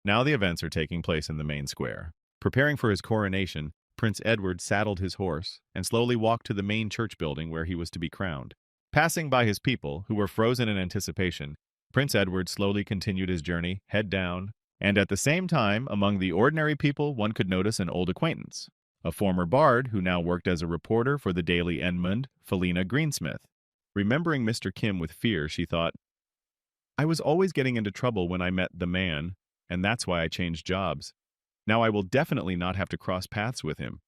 Now the events are taking place in the main square. Preparing for his coronation, Prince Edward saddled his horse and slowly walked to the main church building where he was to be crowned. Passing by his people, who were frozen in anticipation, Prince Edward slowly continued his journey, head down, and at the same time, among the ordinary people, one could notice an old acquaintance, a former bard who now worked as a reporter for the Daily Enmund, Felina Greensmith. Remembering Mr. Kim with fear, she thought, "I was always getting into trouble when I met the man, and that's why I changed jobs. Now I will definitely not have to cross paths with him."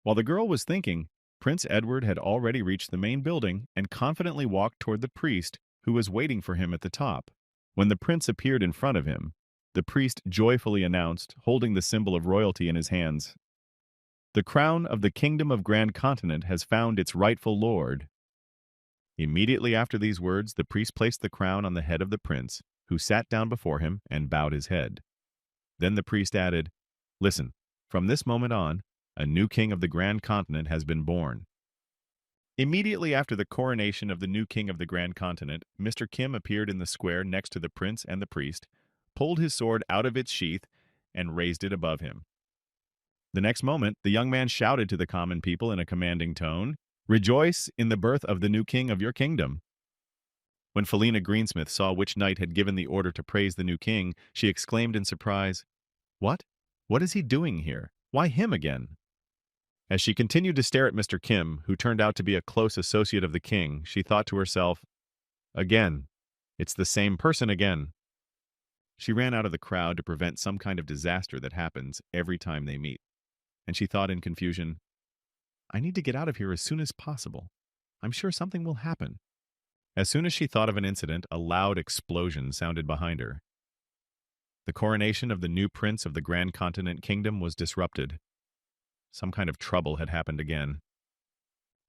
While the girl was thinking, Prince Edward had already reached the main building and confidently walked toward the priest who was waiting for him at the top. When the prince appeared in front of him, the priest joyfully announced, holding the symbol of royalty in his hands, "The crown of the Kingdom of Grand Continent has found its rightful lord." Immediately after these words, the priest placed the crown on the head of the prince, who sat down before him and bowed his head. Then the priest added, "Listen, from this moment on, a new king of the Grand Continent has been born." Immediately after the coronation of the new king of the Grand Continent, Mr. Kim appeared in the square next to the prince and the priest, pulled his sword out of its sheath, and raised it above him. The next moment, the young man shouted to the common people in a commanding tone, "Rejoice in the birth of the new king of your kingdom." When Felina Greensmith saw which knight had given the order to praise the new king, she exclaimed in surprise, "What? What is he doing here? Why him again?" As she continued to stare at Mr. Kim, who turned out to be a close associate of the king, she thought to herself, Again. It's the same person again. She ran out of the crowd to prevent some kind of disaster that happens every time they meet. And she thought in confusion, I need to get out of here as soon as possible. I'm sure something will happen. As soon as she thought of an incident, a loud explosion sounded behind her. The coronation of the new prince of the Grand Continent Kingdom was disrupted. Some kind of trouble had happened again.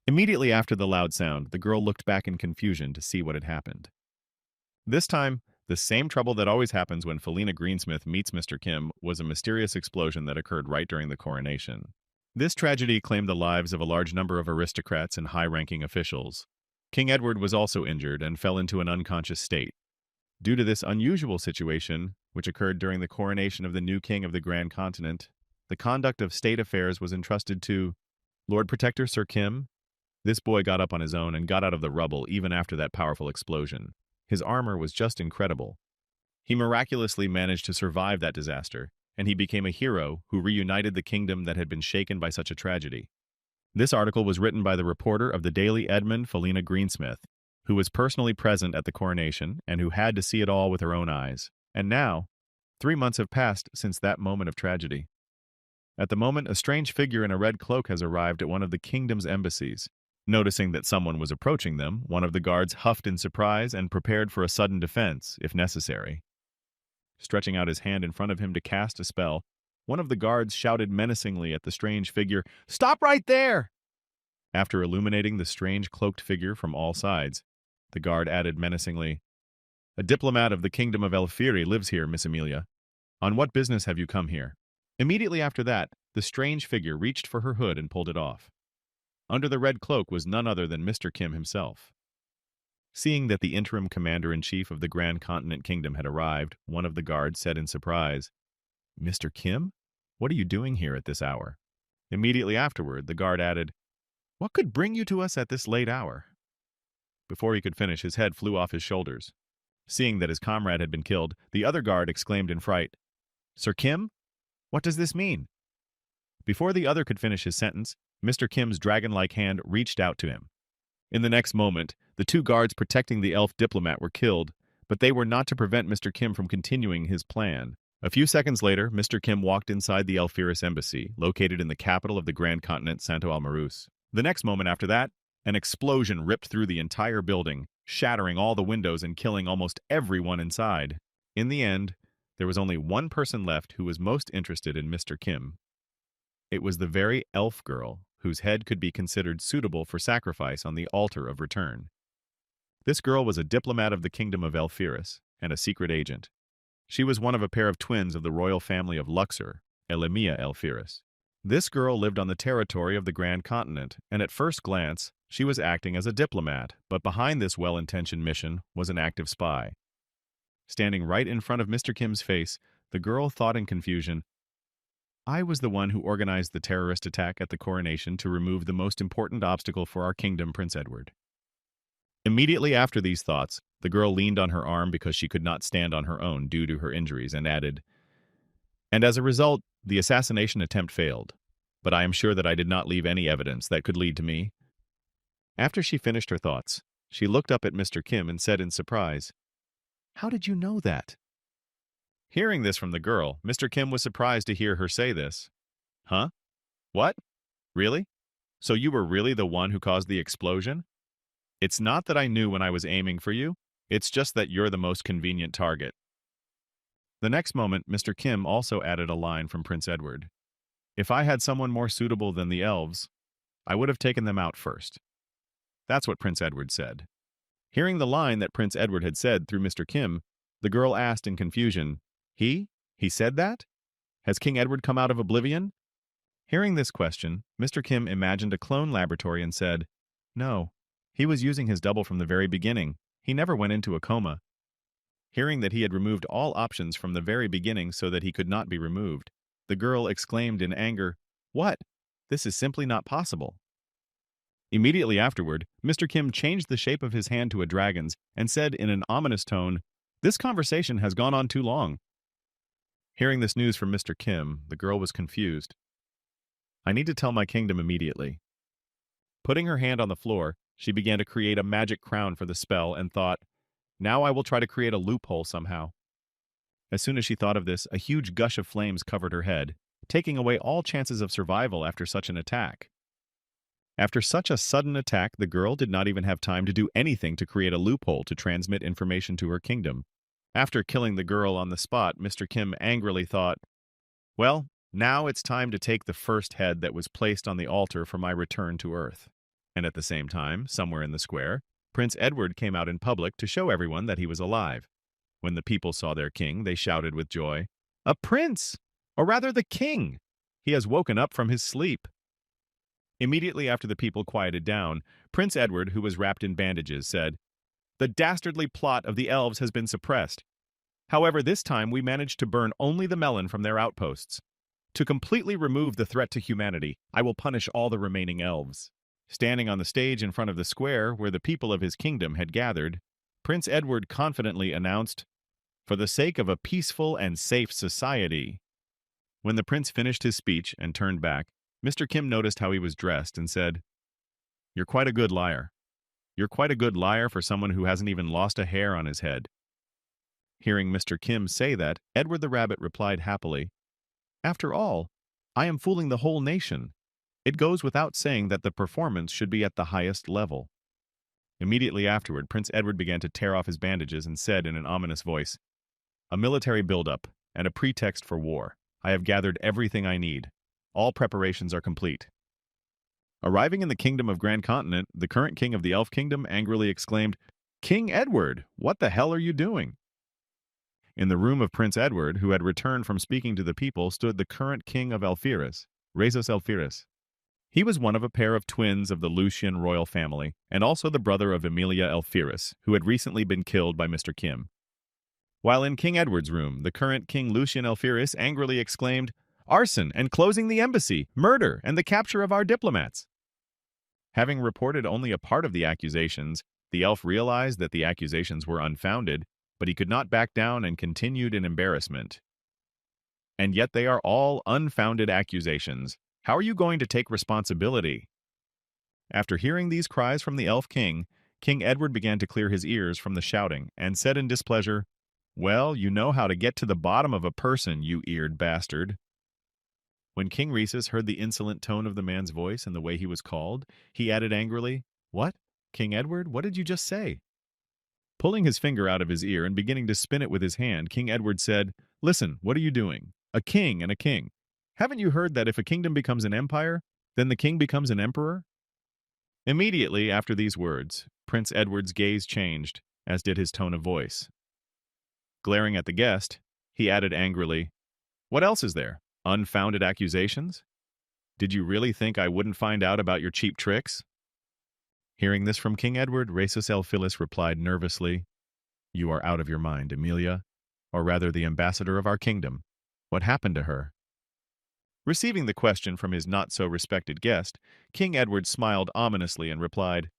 Immediately after the loud sound, the girl looked back in confusion to see what had happened. This time, the same trouble that always happens when Felina Greensmith meets Mr. Kim was a mysterious explosion that occurred right during the coronation. This tragedy claimed the lives of a large number of aristocrats and high-ranking officials. King Edward was also injured and fell into an unconscious state. Due to this unusual situation, which occurred during the coronation of the new king of the Grand Continent, the conduct of state affairs was entrusted to Lord Protector Sir Kim. This boy got up on his own and got out of the rubble even after that powerful explosion. His armor was just incredible. He miraculously managed to survive that disaster, and he became a hero who reunited the kingdom that had been shaken by such a tragedy. This article was written by the reporter of the Daily Edmund, Felina Greensmith, who was personally present at the coronation and who had to see it all with her own eyes. And now, 3 months have passed since that moment of tragedy. At the moment, a strange figure in a red cloak has arrived at one of the kingdom's embassies. Noticing that someone was approaching them, one of the guards huffed in surprise and prepared for a sudden defense, if necessary. Stretching out his hand in front of him to cast a spell, one of the guards shouted menacingly at the strange figure, "Stop right there!" After illuminating the strange cloaked figure from all sides, the guard added menacingly, "A diplomat of the kingdom of Elfiri lives here, Miss Amelia. On what business have you come here?" Immediately after that, the strange figure reached for her hood and pulled it off. Under the red cloak was none other than Mr. Kim himself. Seeing that the interim commander-in-chief of the Grand Continent Kingdom had arrived, one of the guards said in surprise, "Mr. Kim? What are you doing here at this hour?" Immediately afterward, the guard added, "What could bring you to us at this late hour?" Before he could finish, his head flew off his shoulders. Seeing that his comrade had been killed, the other guard exclaimed in fright, "Sir Kim? What does this mean?" Before the other could finish his sentence, Mr. Kim's dragon-like hand reached out to him. In the next moment, the 2 guards protecting the elf diplomat were killed, but they were not to prevent Mr. Kim from continuing his plan. A few seconds later, Mr. Kim walked inside the Elfiris embassy, located in the capital of the Grand Continent, Santo Almarus. The next moment after that, an explosion ripped through the entire building, shattering all the windows and killing almost everyone inside. In the end, there was only one person left who was most interested in Mr. Kim. It was the very elf girl whose head could be considered suitable for sacrifice on the altar of return. This girl was a diplomat of the kingdom of Elfiris and a secret agent. She was one of a pair of twins of the royal family of Luxor, Elimia Elfiris. This girl lived on the territory of the Grand Continent, and at first glance, she was acting as a diplomat, but behind this well-intentioned mission was an active spy. Standing right in front of Mr. Kim's face, the girl thought in confusion, "I was the one who organized the terrorist attack at the coronation to remove the most important obstacle for our kingdom, Prince Edward." Immediately after these thoughts, the girl leaned on her arm because she could not stand on her own due to her injuries and added, "And as a result, the assassination attempt failed, but I am sure that I did not leave any evidence that could lead to me." After she finished her thoughts, she looked up at Mr. Kim and said in surprise, "How did you know that?" Hearing this from the girl, Mr. Kim was surprised to hear her say this. "Huh? What? Really? So you were really the one who caused the explosion? It's not that I knew when I was aiming for you, it's just that you're the most convenient target." The next moment, Mr. Kim also added a line from Prince Edward. "If I had someone more suitable than the elves, I would have taken them out first." That's what Prince Edward said. Hearing the line that Prince Edward had said through Mr. Kim, the girl asked in confusion, He said that? Has King Edward come out of oblivion?" Hearing this question, Mr. Kim imagined a clone laboratory and said, "No, he was using his double from the very beginning. He never went into a coma." Hearing that he had removed all options from the very beginning so that he could not be removed, the girl exclaimed in anger, "What? This is simply not possible." Immediately afterward, Mr. Kim changed the shape of his hand to a dragon's and said in an ominous tone, "This conversation has gone on too long." Hearing this news from Mr. Kim, the girl was confused. "I need to tell my kingdom immediately." Putting her hand on the floor, she began to create a magic crown for the spell and thought, Now I will try to create a loophole somehow. As soon as she thought of this, a huge gush of flames covered her head, taking away all chances of survival after such an attack. After such a sudden attack, the girl did not even have time to do anything to create a loophole to transmit information to her kingdom. After killing the girl on the spot, Mr. Kim angrily thought, well, now it's time to take the first head that was placed on the altar for my return to Earth. And at the same time, somewhere in the square, Prince Edward came out in public to show everyone that he was alive. When the people saw their king, they shouted with joy, "A prince! Or rather the king! He has woken up from his sleep." Immediately after the people quieted down, Prince Edward, who was wrapped in bandages, said, "The dastardly plot of the elves has been suppressed. However, this time we managed to burn only the melon from their outposts. To completely remove the threat to humanity, I will punish all the remaining elves." Standing on the stage in front of the square where the people of his kingdom had gathered, Prince Edward confidently announced, "For the sake of a peaceful and safe society." When the prince finished his speech and turned back, Mr. Kim noticed how he was dressed and said, "You're quite a good liar. You're quite a good liar for someone who hasn't even lost a hair on his head." Hearing Mr. Kim say that, Edward the Rabbit replied happily, "After all, I am fooling the whole nation. It goes without saying that the performance should be at the highest level." Immediately afterward, Prince Edward began to tear off his bandages and said in an ominous voice, "A military buildup and a pretext for war. I have gathered everything I need. All preparations are complete." Arriving in the kingdom of Grand Continent, the current king of the Elf Kingdom angrily exclaimed, "King Edward, what the hell are you doing?" In the room of Prince Edward, who had returned from speaking to the people, stood the current king of Alphyrus, Rhesus Alphyrus. He was one of a pair of twins of the Lucian royal family, and also the brother of Emilia Alphyrus, who had recently been killed by Mr. Kim. While in King Edward's room, the current King Lucian Alphyrus angrily exclaimed, "Arson and closing the embassy, murder, and the capture of our diplomats." Having reported only a part of the accusations, the elf realized that the accusations were unfounded, but he could not back down and continued in embarrassment. "And yet they are all unfounded accusations. How are you going to take responsibility?" After hearing these cries from the Elf King, King Edward began to clear his ears from the shouting and said in displeasure, "Well, you know how to get to the bottom of a person, you eared bastard." When King Rhesus heard the insolent tone of the man's voice and the way he was called, he added angrily, "What? King Edward, what did you just say?" Pulling his finger out of his ear and beginning to spin it with his hand, King Edward said, "Listen, what are you doing? A king and a king. Haven't you heard that if a kingdom becomes an empire, then the king becomes an emperor?" Immediately after these words, Prince Edward's gaze changed, as did his tone of voice. Glaring at the guest, he added angrily, "What else is there? Unfounded accusations? Did you really think I wouldn't find out about your cheap tricks?" Hearing this from King Edward, Rhesus Alphyllis replied nervously, "You are out of your mind, Emilia, or rather the ambassador of our kingdom. What happened to her?" Receiving the question from his not-so-respected guest, King Edward smiled ominously and replied,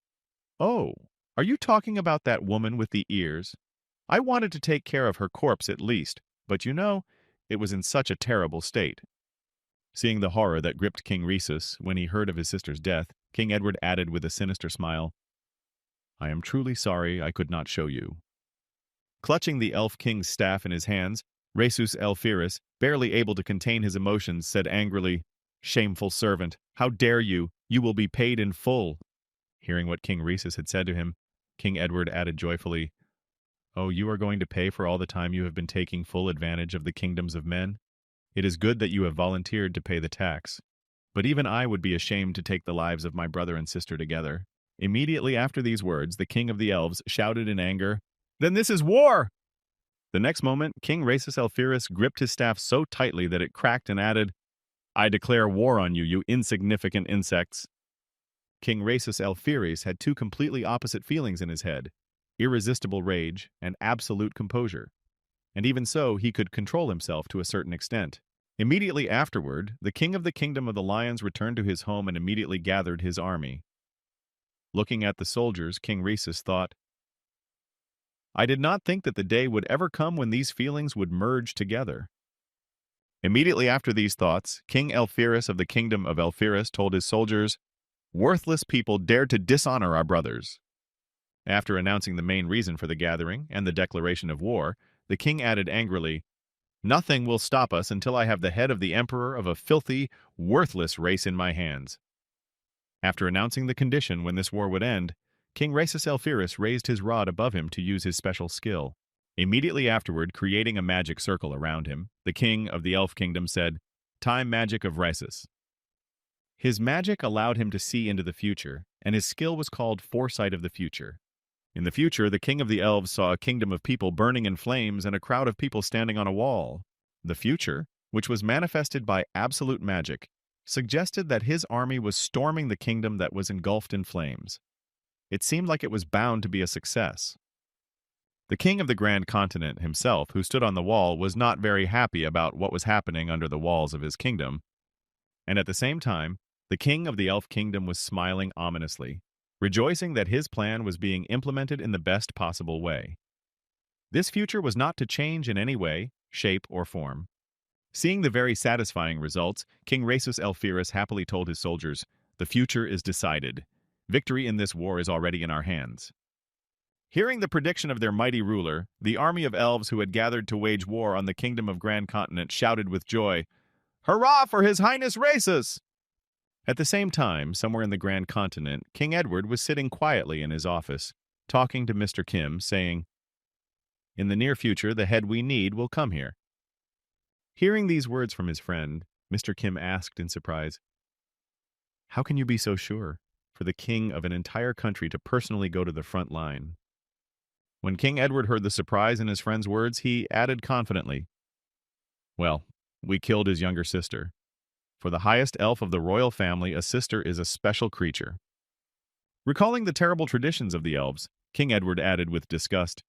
"Oh, are you talking about that woman with the ears? I wanted to take care of her corpse at least, but you know, it was in such a terrible state." Seeing the horror that gripped King Rhesus when he heard of his sister's death, King Edward added with a sinister smile, "I am truly sorry I could not show you." Clutching the Elf King's staff in his hands, Rhesus Alphyrus, barely able to contain his emotions, said angrily, "Shameful servant, how dare you? You will be paid in full." Hearing what King Rhesus had said to him, King Edward added joyfully, "Oh, you are going to pay for all the time you have been taking full advantage of the kingdoms of men? It is good that you have volunteered to pay the tax. But even I would be ashamed to take the lives of my brother and sister together." Immediately after these words, the king of the elves shouted in anger, "Then this is war!" The next moment, King Rhesus Alphyrus gripped his staff so tightly that it cracked and added, "I declare war on you, you insignificant insects." King Rhesus Alphyrus had two completely opposite feelings in his head, irresistible rage and absolute composure. And even so, he could control himself to a certain extent. Immediately afterward, the king of the kingdom of the lions returned to his home and immediately gathered his army. Looking at the soldiers, King Rhesus thought, "I did not think that the day would ever come when these feelings would merge together." Immediately after these thoughts, King Alphyrus of the kingdom of Alphyrus told his soldiers, "Worthless people dared to dishonor our brothers." After announcing the main reason for the gathering and the declaration of war, the king added angrily, "Nothing will stop us until I have the head of the emperor of a filthy, worthless race in my hands." After announcing the condition when this war would end, King Rhesus Elpheus raised his rod above him to use his special skill. Immediately afterward, creating a magic circle around him, the king of the elf kingdom said, "Time magic of Rhesus." His magic allowed him to see into the future, and his skill was called Foresight of the Future. In the future, the king of the elves saw a kingdom of people burning in flames and a crowd of people standing on a wall. The future, which was manifested by absolute magic, suggested that his army was storming the kingdom that was engulfed in flames. It seemed like it was bound to be a success. The king of the Grand Continent himself, who stood on the wall, was not very happy about what was happening under the walls of his kingdom. And at the same time, the king of the elf kingdom was smiling ominously, rejoicing that his plan was being implemented in the best possible way. This future was not to change in any way, shape, or form. Seeing the very satisfying results, King Rhesus Elpheus happily told his soldiers, "The future is decided. Victory in this war is already in our hands." Hearing the prediction of their mighty ruler, the army of elves who had gathered to wage war on the kingdom of Grand Continent shouted with joy, "Hurrah for His Highness Rhesus!" At the same time, somewhere in the Grand Continent, King Edward was sitting quietly in his office, talking to Mr. Kim, saying, "In the near future, the head we need will come here." Hearing these words from his friend, Mr. Kim asked in surprise, "How can you be so sure for the king of an entire country to personally go to the front line?" When King Edward heard the surprise in his friend's words, he added confidently, "Well, we killed his younger sister. For the highest elf of the royal family, a sister is a special creature." Recalling the terrible traditions of the elves, King Edward added with disgust,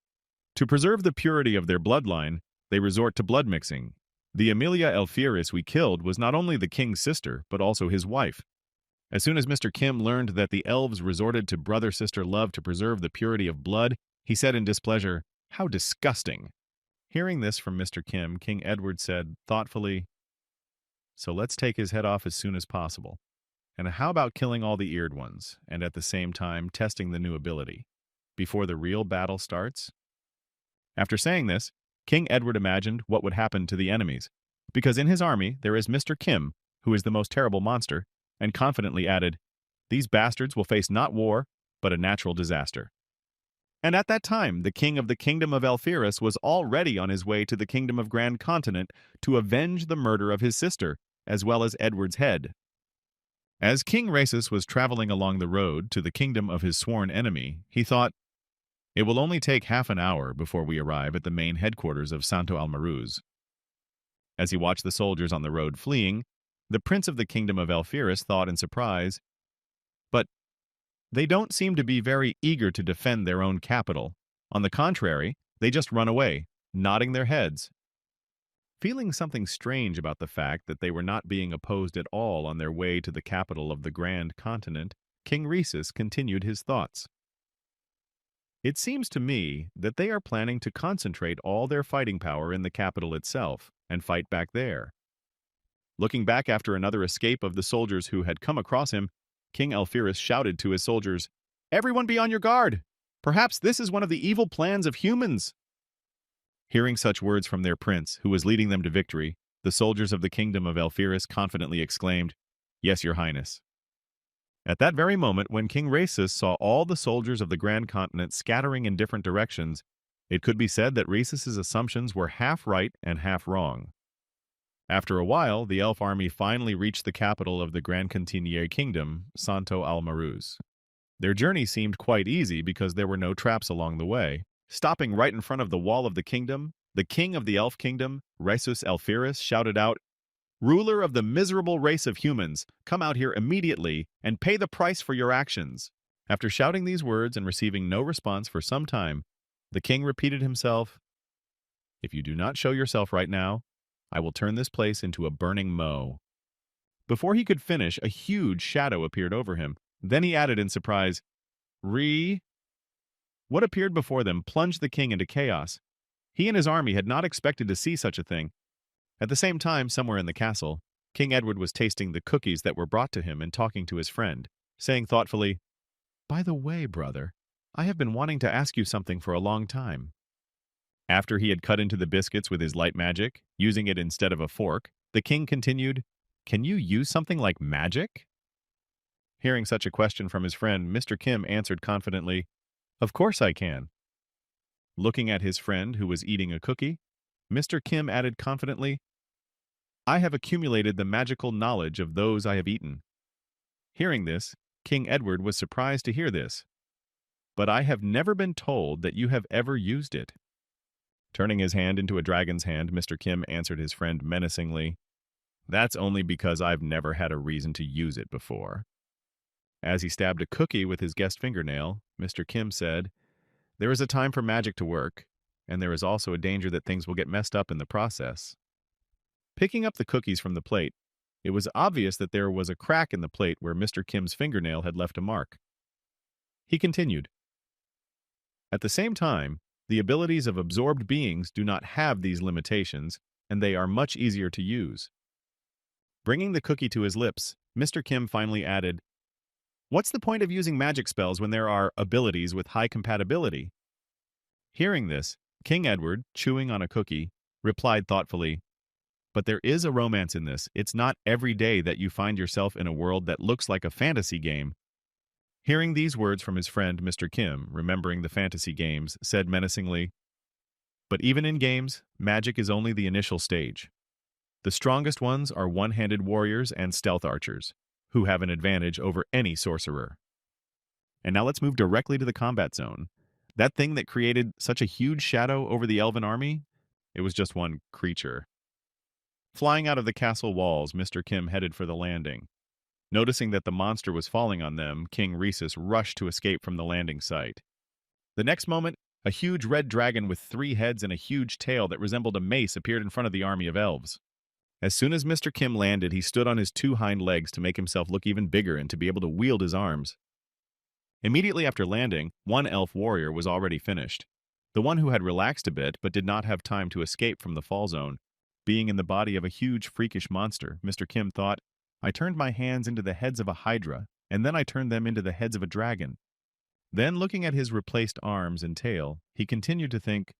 "To preserve the purity of their bloodline, they resort to blood mixing. The Amelia Elpheris we killed was not only the king's sister, but also his wife." As soon as Mr. Kim learned that the elves resorted to brother-sister love to preserve the purity of blood, he said in displeasure, "How disgusting!" Hearing this from Mr. Kim, King Edward said thoughtfully, "So let's take his head off as soon as possible. And how about killing all the eared ones, and at the same time testing the new ability, before the real battle starts?" After saying this, King Edward imagined what would happen to the enemies, because in his army there is Mr. Kim, who is the most terrible monster, and confidently added, "These bastards will face not war, but a natural disaster." And at that time, the king of the kingdom of Elpheus was already on his way to the kingdom of Grand Continent to avenge the murder of his sister, as well as Edward's head. As King Rhesus was traveling along the road to the kingdom of his sworn enemy, he thought, "It will only take half an hour before we arrive at the main headquarters of Santo Almaruz." As he watched the soldiers on the road fleeing, the prince of the kingdom of Elpheus thought in surprise, "But they don't seem to be very eager to defend their own capital. On the contrary, they just run away, nodding their heads." Feeling something strange about the fact that they were not being opposed at all on their way to the capital of the Grand Continent, King Rhesus continued his thoughts. "It seems to me that they are planning to concentrate all their fighting power in the capital itself and fight back there." Looking back after another escape of the soldiers who had come across him, King Elpheus shouted to his soldiers, "Everyone be on your guard! Perhaps this is one of the evil plans of humans!" Hearing such words from their prince, who was leading them to victory, the soldiers of the kingdom of Elpheus confidently exclaimed, "Yes, your highness." At that very moment, when King Rhesus saw all the soldiers of the Grand Continent scattering in different directions, it could be said that Rhesus's assumptions were half right and half wrong. After a while, the elf army finally reached the capital of the Grand Continier Kingdom, Santo Almaruz. Their journey seemed quite easy because there were no traps along the way. Stopping right in front of the wall of the kingdom, the king of the elf kingdom, Rhesus Elpheus, shouted out, "Ruler of the miserable race of humans, come out here immediately and pay the price for your actions." After shouting these words and receiving no response for some time, the king repeated himself, "If you do not show yourself right now, I will turn this place into a burning mow." Before he could finish, a huge shadow appeared over him. Then he added in surprise, What appeared before them plunged the king into chaos. He and his army had not expected to see such a thing. At the same time, somewhere in the castle, King Edward was tasting the cookies that were brought to him and talking to his friend, saying thoughtfully, "By the way, brother, I have been wanting to ask you something for a long time. After he had cut into the biscuits with his light magic, using it instead of a fork, the king continued, Can you use something like magic? Hearing such a question from his friend, Mr. Kim answered confidently, Of course I can. Looking at his friend who was eating a cookie, Mr. Kim added confidently, I have accumulated the magical knowledge of those I have eaten. Hearing this, King Edward was surprised to hear this. But I have never been told that you have ever used it. Turning his hand into a dragon's hand, Mr. Kim answered his friend menacingly, That's only because I've never had a reason to use it before. As he stabbed a cookie with his guest fingernail, Mr. Kim said, There is a time for magic to work, and there is also a danger that things will get messed up in the process. Picking up the cookies from the plate, it was obvious that there was a crack in the plate where Mr. Kim's fingernail had left a mark. He continued, At the same time, the abilities of absorbed beings do not have these limitations, and they are much easier to use. Bringing the cookie to his lips, Mr. Kim finally added, What's the point of using magic spells when there are abilities with high compatibility? Hearing this, King Edward, chewing on a cookie, replied thoughtfully, But there is a romance in this. It's not every day that you find yourself in a world that looks like a fantasy game. Hearing these words from his friend, Mr. Kim, remembering the fantasy games, said menacingly, But even in games, magic is only the initial stage. The strongest ones are one-handed warriors and stealth archers, who have an advantage over any sorcerer. And now let's move directly to the combat zone. That thing that created such a huge shadow over the elven army, it was just one creature. Flying out of the castle walls, Mr. Kim headed for the landing. Noticing that the monster was falling on them, King Rhesus rushed to escape from the landing site. The next moment, a huge red dragon with 3 heads and a huge tail that resembled a mace appeared in front of the army of elves. As soon as Mr. Kim landed, he stood on his 2 hind legs to make himself look even bigger and to be able to wield his arms. Immediately after landing, one elf warrior was already finished. The one who had relaxed a bit but did not have time to escape from the fall zone. Being in the body of a huge freakish monster, Mr. Kim thought, I turned my hands into the heads of a hydra, and then I turned them into the heads of a dragon. Then, looking at his replaced arms and tail, he continued to think,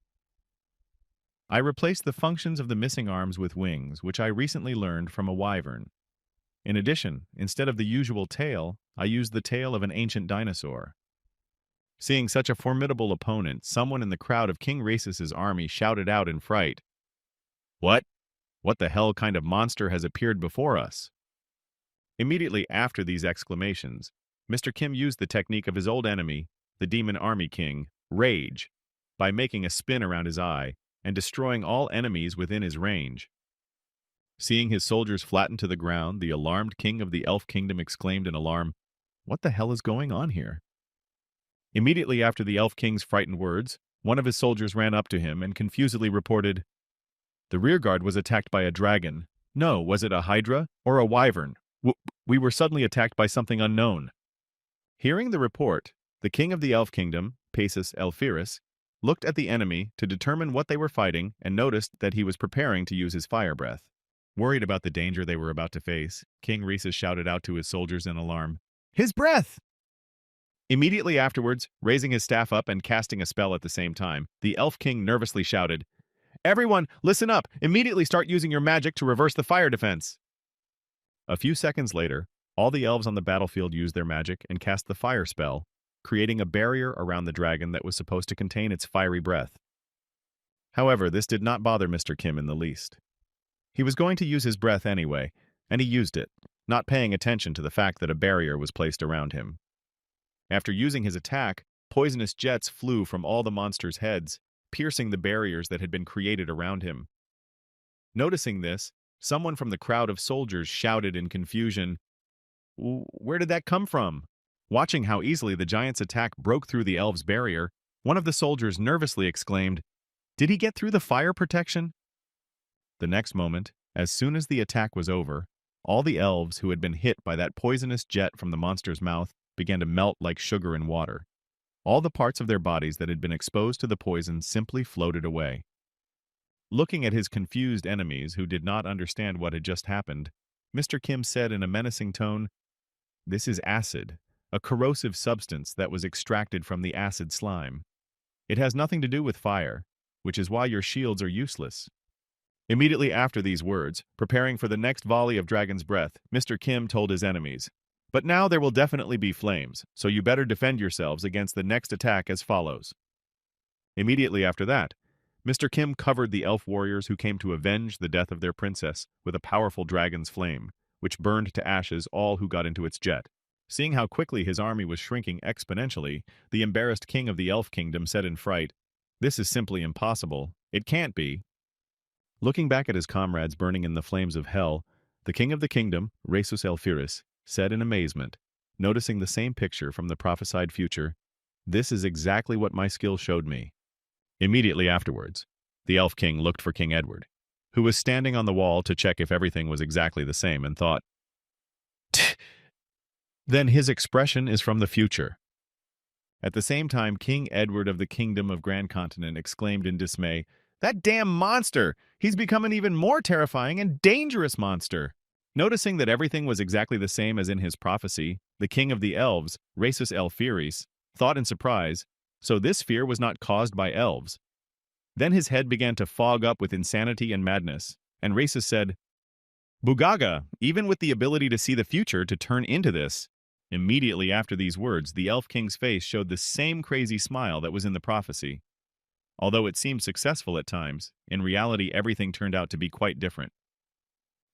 I replaced the functions of the missing arms with wings, which I recently learned from a wyvern. In addition, instead of the usual tail, I used the tail of an ancient dinosaur. Seeing such a formidable opponent, someone in the crowd of King Rhesus's army shouted out in fright, What? What the hell kind of monster has appeared before us? Immediately after these exclamations, Mr. Kim used the technique of his old enemy, the demon army king, Rage, by making a spin around his eye and destroying all enemies within his range. Seeing his soldiers flatten to the ground, the alarmed king of the elf kingdom exclaimed in alarm, What the hell is going on here? Immediately after the elf king's frightened words, one of his soldiers ran up to him and confusedly reported, The rearguard was attacked by a dragon. No, was it a hydra or a wyvern? We were suddenly attacked by something unknown. Hearing the report, the king of the elf kingdom, Pacis Elphiris, looked at the enemy to determine what they were fighting and noticed that he was preparing to use his fire breath. Worried about the danger they were about to face, King Rhesus shouted out to his soldiers in alarm, His breath! Immediately afterwards, raising his staff up and casting a spell at the same time, the elf king nervously shouted, Everyone, listen up! Immediately start using your magic to reverse the fire defense! A few seconds later, all the elves on the battlefield used their magic and cast the fire spell, creating a barrier around the dragon that was supposed to contain its fiery breath. However, this did not bother Mr. Kim in the least. He was going to use his breath anyway, and he used it, not paying attention to the fact that a barrier was placed around him. After using his attack, poisonous jets flew from all the monster's heads, piercing the barriers that had been created around him. Noticing this, someone from the crowd of soldiers shouted in confusion, Where did that come from? Watching how easily the giant's attack broke through the elves' barrier, one of the soldiers nervously exclaimed, Did he get through the fire protection? The next moment, as soon as the attack was over, all the elves who had been hit by that poisonous jet from the monster's mouth began to melt like sugar in water. All the parts of their bodies that had been exposed to the poison simply floated away. Looking at his confused enemies who did not understand what had just happened, Mr. Kim said in a menacing tone, This is acid. a corrosive substance that was extracted from the acid slime. It has nothing to do with fire, which is why your shields are useless. Immediately after these words, preparing for the next volley of Dragon's Breath, Mr. Kim told his enemies, "But now there will definitely be flames, so you better defend yourselves against the next attack as follows." Immediately after that, Mr. Kim covered the elf warriors who came to avenge the death of their princess with a powerful dragon's flame, which burned to ashes all who got into its jet. Seeing how quickly his army was shrinking exponentially, the embarrassed king of the elf kingdom said in fright, "This is simply impossible. It can't be." Looking back at his comrades burning in the flames of hell, the king of the kingdom, Rhesus Elphiris, said in amazement, noticing the same picture from the prophesied future, "This is exactly what my skill showed me." Immediately afterwards, the elf king looked for King Edward, who was standing on the wall to check if everything was exactly the same, and thought, "Then his expression is from the future." At the same time, King Edward of the Kingdom of Grand Continent exclaimed in dismay, "That damn monster! He's become an even more terrifying and dangerous monster!" Noticing that everything was exactly the same as in his prophecy, the king of the elves, Rhesus Elphiris, thought in surprise, so this fear was not caused by elves. Then his head began to fog up with insanity and madness, and Rhesus said, "Bugaga, even with the ability to see the future to turn into this." Immediately after these words, the elf king's face showed the same crazy smile that was in the prophecy. Although it seemed successful at times, in reality everything turned out to be quite different.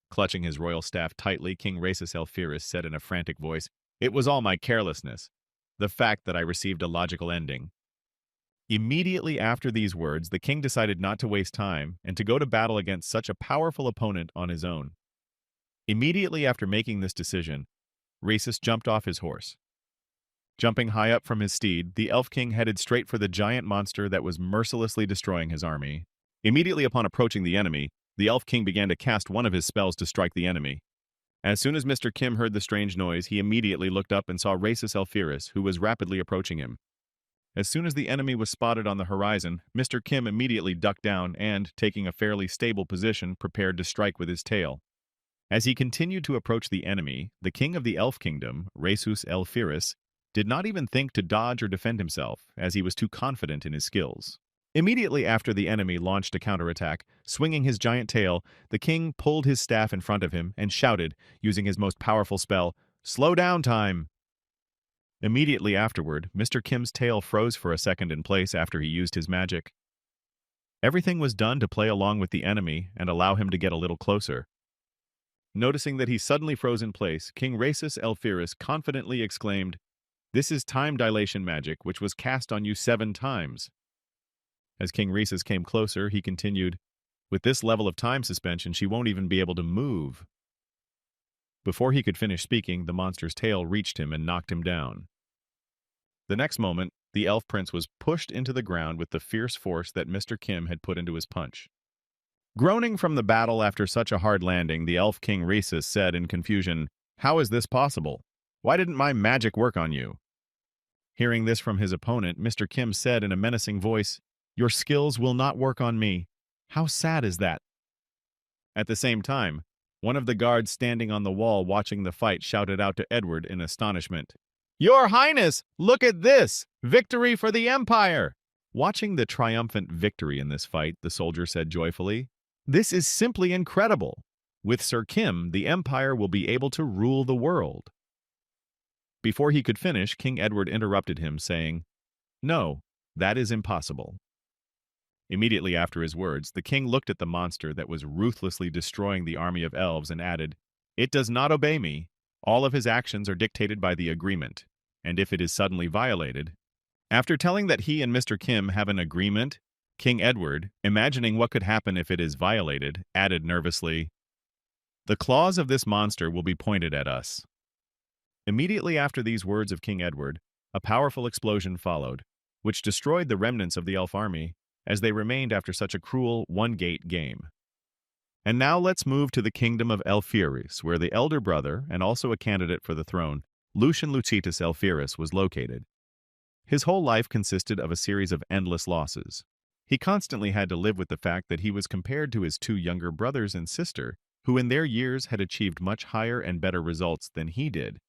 Clutching his royal staff tightly, King Rhesus Elphiris said in a frantic voice, "It was all my carelessness, the fact that I received a logical ending." Immediately after these words, the king decided not to waste time and to go to battle against such a powerful opponent on his own. Immediately after making this decision, Rhesus jumped off his horse. Jumping high up from his steed, the Elf King headed straight for the giant monster that was mercilessly destroying his army. Immediately upon approaching the enemy, the Elf King began to cast one of his spells to strike the enemy. As soon as Mr. Kim heard the strange noise, he immediately looked up and saw Rhesus Elphiris, who was rapidly approaching him. As soon as the enemy was spotted on the horizon, Mr. Kim immediately ducked down and, taking a fairly stable position, prepared to strike with his tail. As he continued to approach the enemy, the king of the Elf Kingdom, Rhesus Elphiris, did not even think to dodge or defend himself, as he was too confident in his skills. Immediately after the enemy launched a counterattack, swinging his giant tail, the king pulled his staff in front of him and shouted, using his most powerful spell, "Slow down time!" Immediately afterward, Mr. Kim's tail froze for a second in place after he used his magic. Everything was done to play along with the enemy and allow him to get a little closer. Noticing that he suddenly froze in place, King Rhesus Elphiris confidently exclaimed, "This is time dilation magic, which was cast on you 7 times. As King Rhesus came closer, he continued, "With this level of time suspension, she won't even be able to move." Before he could finish speaking, the monster's tail reached him and knocked him down. The next moment, the elf prince was pushed into the ground with the fierce force that Mr. Kim had put into his punch. Groaning from the battle after such a hard landing, the elf king Rhesus said in confusion, "How is this possible? Why didn't my magic work on you?" Hearing this from his opponent, Mr. Kim said in a menacing voice, "Your skills will not work on me. How sad is that?" At the same time, one of the guards standing on the wall watching the fight shouted out to Edward in astonishment, "Your Highness, look at this! Victory for the Empire!" Watching the triumphant victory in this fight, the soldier said joyfully, "This is simply incredible. With Sir Kim, the Empire will be able to rule the world." Before he could finish, King Edward interrupted him, saying, "No, that is impossible." Immediately after his words, the king looked at the monster that was ruthlessly destroying the army of elves and added, "It does not obey me. All of his actions are dictated by the agreement, and if it is suddenly violated..." After telling that he and Mr. Kim have an agreement, King Edward, imagining what could happen if it is violated, added nervously, "The claws of this monster will be pointed at us." Immediately after these words of King Edward, a powerful explosion followed, which destroyed the remnants of the elf army, as they remained after such a cruel one-gate game. And now let's move to the kingdom of Elphiris, where the elder brother, and also a candidate for the throne, Lucian Lucitus Elphiris, was located. His whole life consisted of a series of endless losses. He constantly had to live with the fact that he was compared to his 2 younger brothers and sister, who in their years had achieved much higher and better results than he did.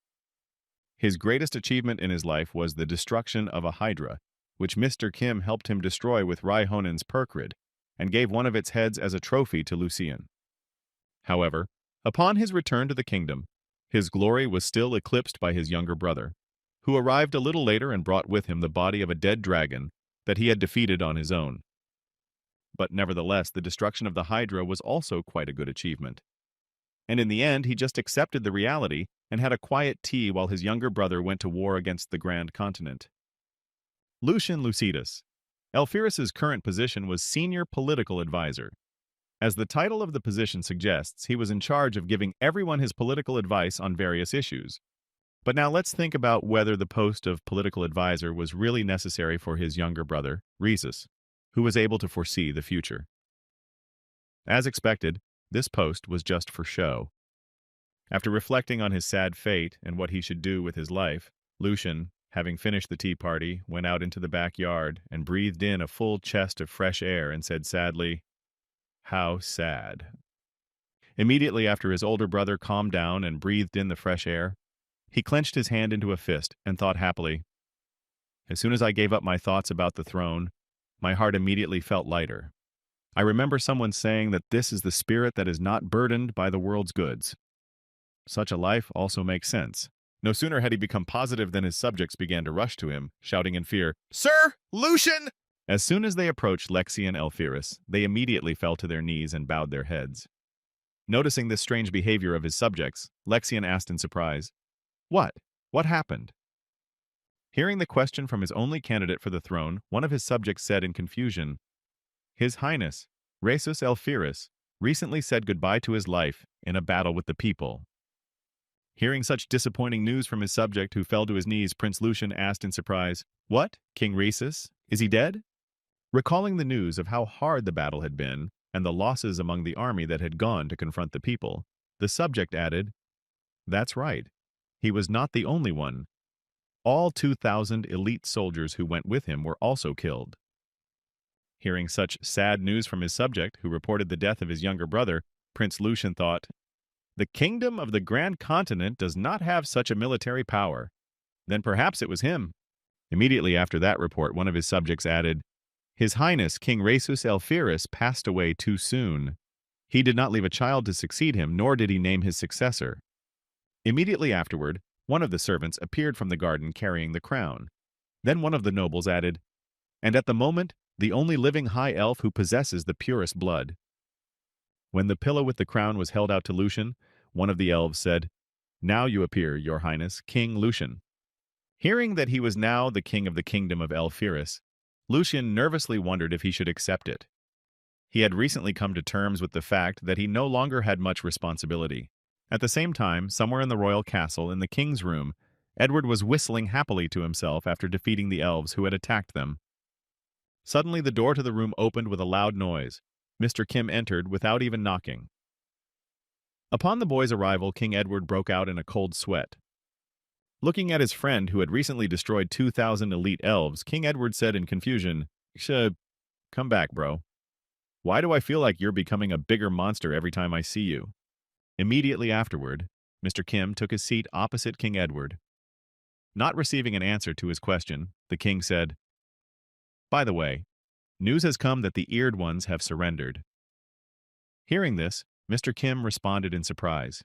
His greatest achievement in his life was the destruction of a hydra, which Mr. Kim helped him destroy with Rai Honen's perkrid, and gave one of its heads as a trophy to Lucien. However, upon his return to the kingdom, his glory was still eclipsed by his younger brother, who arrived a little later and brought with him the body of a dead dragon that he had defeated on his own. But nevertheless, the destruction of the Hydra was also quite a good achievement. And in the end, he just accepted the reality and had a quiet tea while his younger brother went to war against the Grand Continent. Lucian Lucidus. Alphyrus's current position was Senior Political Advisor. As the title of the position suggests, he was in charge of giving everyone his political advice on various issues. But now let's think about whether the post of political advisor was really necessary for his younger brother, Rhesus, who was able to foresee the future. As expected, this post was just for show. After reflecting on his sad fate and what he should do with his life, Lucian, having finished the tea party, went out into the backyard and breathed in a full chest of fresh air and said sadly, "How sad." Immediately after his older brother calmed down and breathed in the fresh air, he clenched his hand into a fist and thought happily, "As soon as I gave up my thoughts about the throne, my heart immediately felt lighter. I remember someone saying that this is the spirit that is not burdened by the world's goods. Such a life also makes sense." No sooner had he become positive than his subjects began to rush to him, shouting in fear, "Sir, Lucian!" As soon as they approached Lexi and Alphyrus, they immediately fell to their knees and bowed their heads. Noticing this strange behavior of his subjects, Lexian asked in surprise, "What? What happened?" Hearing the question from his only candidate for the throne, one of his subjects said in confusion, "His Highness, Rhesus Alphyrus, recently said goodbye to his life in a battle with the people." Hearing such disappointing news from his subject who fell to his knees, Prince Lucian asked in surprise, "What? King Rhesus? Is he dead?" Recalling the news of how hard the battle had been and the losses among the army that had gone to confront the people, the subject added, "That's right. He was not the only one. All 2,000 elite soldiers who went with him were also killed." Hearing such sad news from his subject, who reported the death of his younger brother, Prince Lucian thought, "The kingdom of the Grand Continent does not have such a military power. Then perhaps it was him." Immediately after that report, one of his subjects added, "His Highness King Rhesus Alphyrus passed away too soon. He did not leave a child to succeed him, nor did he name his successor." Immediately afterward, one of the servants appeared from the garden carrying the crown. Then one of the nobles added, "And at the moment, the only living high elf who possesses the purest blood." When the pillow with the crown was held out to Lucian, one of the elves said, "Now you appear, your Highness, King Lucian." Hearing that he was now the king of the kingdom of Alphyrus, Lucian nervously wondered if he should accept it. He had recently come to terms with the fact that he no longer had much responsibility. At the same time, somewhere in the royal castle, in the king's room, Edward was whistling happily to himself after defeating the elves who had attacked them. Suddenly the door to the room opened with a loud noise. Mr. Kim entered without even knocking. Upon the boy's arrival, King Edward broke out in a cold sweat. Looking at his friend who had recently destroyed 2,000 elite elves, King Edward said in confusion, "Come back, bro. Why do I feel like you're becoming a bigger monster every time I see you?" Immediately afterward, Mr. Kim took his seat opposite King Edward. Not receiving an answer to his question, the king said, "By the way, news has come that the eared ones have surrendered." Hearing this, Mr. Kim responded in surprise,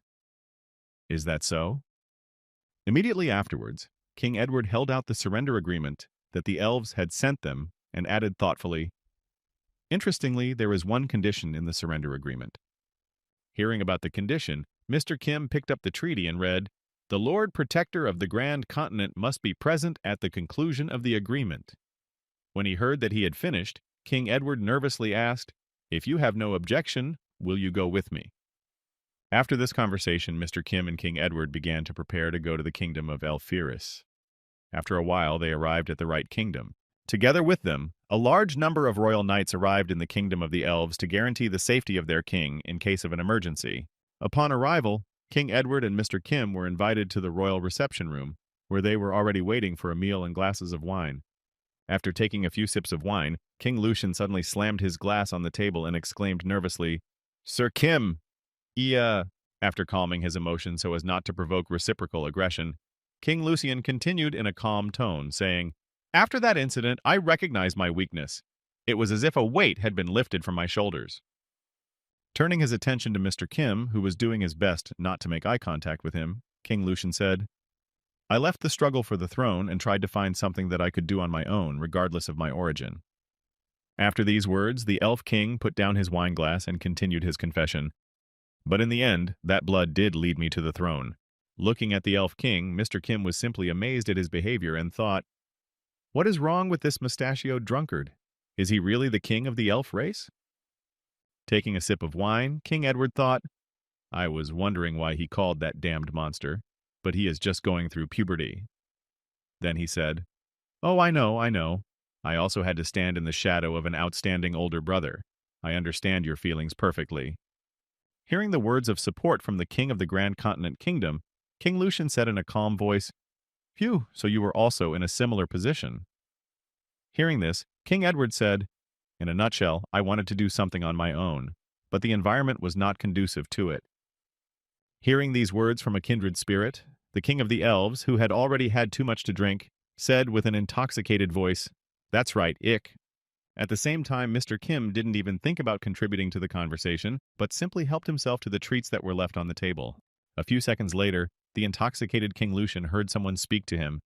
"Is that so?" Immediately afterwards, King Edward held out the surrender agreement that the elves had sent them and added thoughtfully, "Interestingly, there is one condition in the surrender agreement." Hearing about the condition, Mr. Kim picked up the treaty and read, "The Lord Protector of the Grand Continent must be present at the conclusion of the agreement." When he heard that he had finished, King Edward nervously asked, "If you have no objection, will you go with me?" After this conversation, Mr. Kim and King Edward began to prepare to go to the kingdom of Alphyrus. After a while, they arrived at the right kingdom. Together with them, a large number of royal knights arrived in the kingdom of the elves to guarantee the safety of their king in case of an emergency. Upon arrival, King Edward and Mr. Kim were invited to the royal reception room, where they were already waiting for a meal and glasses of wine. After taking a few sips of wine, King Lucian suddenly slammed his glass on the table and exclaimed nervously, "Sir Kim, after calming his emotion so as not to provoke reciprocal aggression, King Lucian continued in a calm tone, saying, "After that incident, I recognized my weakness. It was as if a weight had been lifted from my shoulders." Turning his attention to Mr. Kim, who was doing his best not to make eye contact with him, King Lucian said, "I left the struggle for the throne and tried to find something that I could do on my own, regardless of my origin." After these words, the elf king put down his wineglass and continued his confession. "But in the end, that blood did lead me to the throne." Looking at the elf king, Mr. Kim was simply amazed at his behavior and thought, "What is wrong with this mustachioed drunkard? Is he really the king of the elf race?" Taking a sip of wine, King Edward thought, "I was wondering why he called that damned monster, but he is just going through puberty." Then he said, "Oh, I know, I know. I also had to stand in the shadow of an outstanding older brother. I understand your feelings perfectly." Hearing the words of support from the king of the Grand Continent Kingdom, King Lucian said in a calm voice, "Phew, so you were also in a similar position." Hearing this, King Edward said, "In a nutshell, I wanted to do something on my own, but the environment was not conducive to it." Hearing these words from a kindred spirit, the king of the elves, who had already had too much to drink, said with an intoxicated voice, "That's right, ick." At the same time, Mr. Kim didn't even think about contributing to the conversation, but simply helped himself to the treats that were left on the table. A few seconds later, the intoxicated King Lucian heard someone speak to him.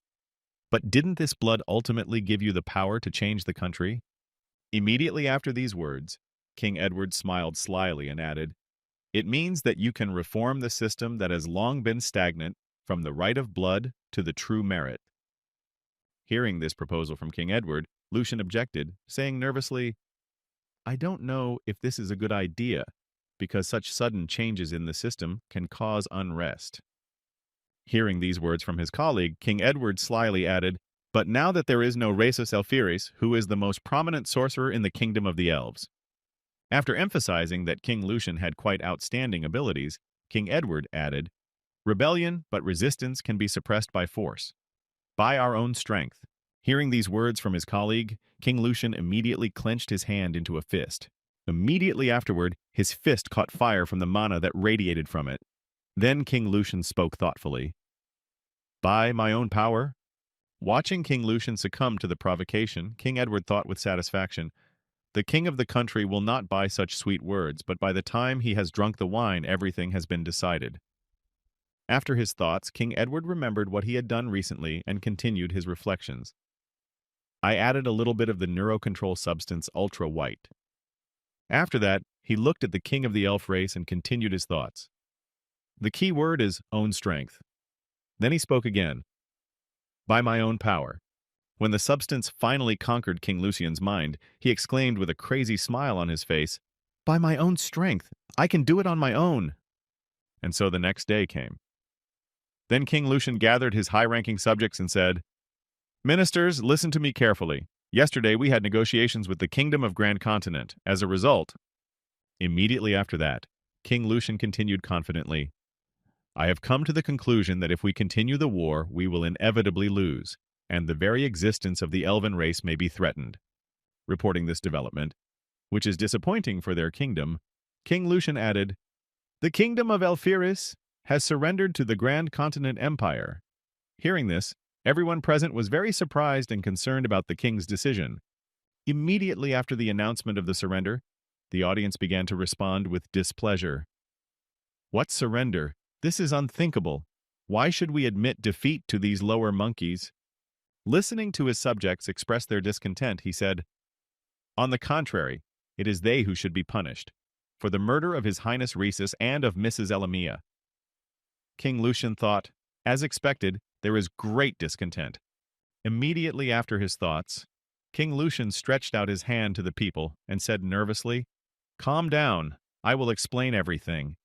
"But didn't this blood ultimately give you the power to change the country?" Immediately after these words, King Edward smiled slyly and added, "It means that you can reform the system that has long been stagnant, from the right of blood to the true merit." Hearing this proposal from King Edward, Lucian objected, saying nervously, "I don't know if this is a good idea, because such sudden changes in the system can cause unrest." Hearing these words from his colleague, King Edward slyly added, "But now that there is no Rhesus Elphiris, who is the most prominent sorcerer in the kingdom of the elves." After emphasizing that King Lucian had quite outstanding abilities, King Edward added, "Rebellion, but resistance can be suppressed by force. By our own strength." Hearing these words from his colleague, King Lucian immediately clenched his hand into a fist. Immediately afterward, his fist caught fire from the mana that radiated from it. Then King Lucian spoke thoughtfully. "By my own power?" Watching King Lucian succumb to the provocation, King Edward thought with satisfaction, "The king of the country will not buy such sweet words, but by the time he has drunk the wine, everything has been decided." After his thoughts, King Edward remembered what he had done recently and continued his reflections. "I added a little bit of the neurocontrol substance Ultra White." After that, he looked at the king of the elf race and continued his thoughts. "The key word is own strength." Then he spoke again. "By my own power." When the substance finally conquered King Lucian's mind, he exclaimed with a crazy smile on his face, "By my own strength! I can do it on my own!" And so the next day came. Then King Lucian gathered his high-ranking subjects and said, "Ministers, listen to me carefully. Yesterday we had negotiations with the Kingdom of Grand Continent. As a result..." Immediately after that, King Lucian continued confidently, "I have come to the conclusion that if we continue the war, we will inevitably lose, and the very existence of the elven race may be threatened." Reporting this development, which is disappointing for their kingdom, King Lucian added, "The kingdom of Elphiris has surrendered to the Grand Continent Empire." Hearing this, everyone present was very surprised and concerned about the king's decision. Immediately after the announcement of the surrender, the audience began to respond with displeasure. "What surrender? This is unthinkable. Why should we admit defeat to these lower monkeys?" Listening to his subjects express their discontent, he said, "On the contrary, it is they who should be punished, for the murder of His Highness Rhesus and of Mrs. Elamia." King Lucian thought, as expected, there is great discontent. Immediately after his thoughts, King Lucian stretched out his hand to the people and said nervously, "Calm down, I will explain everything."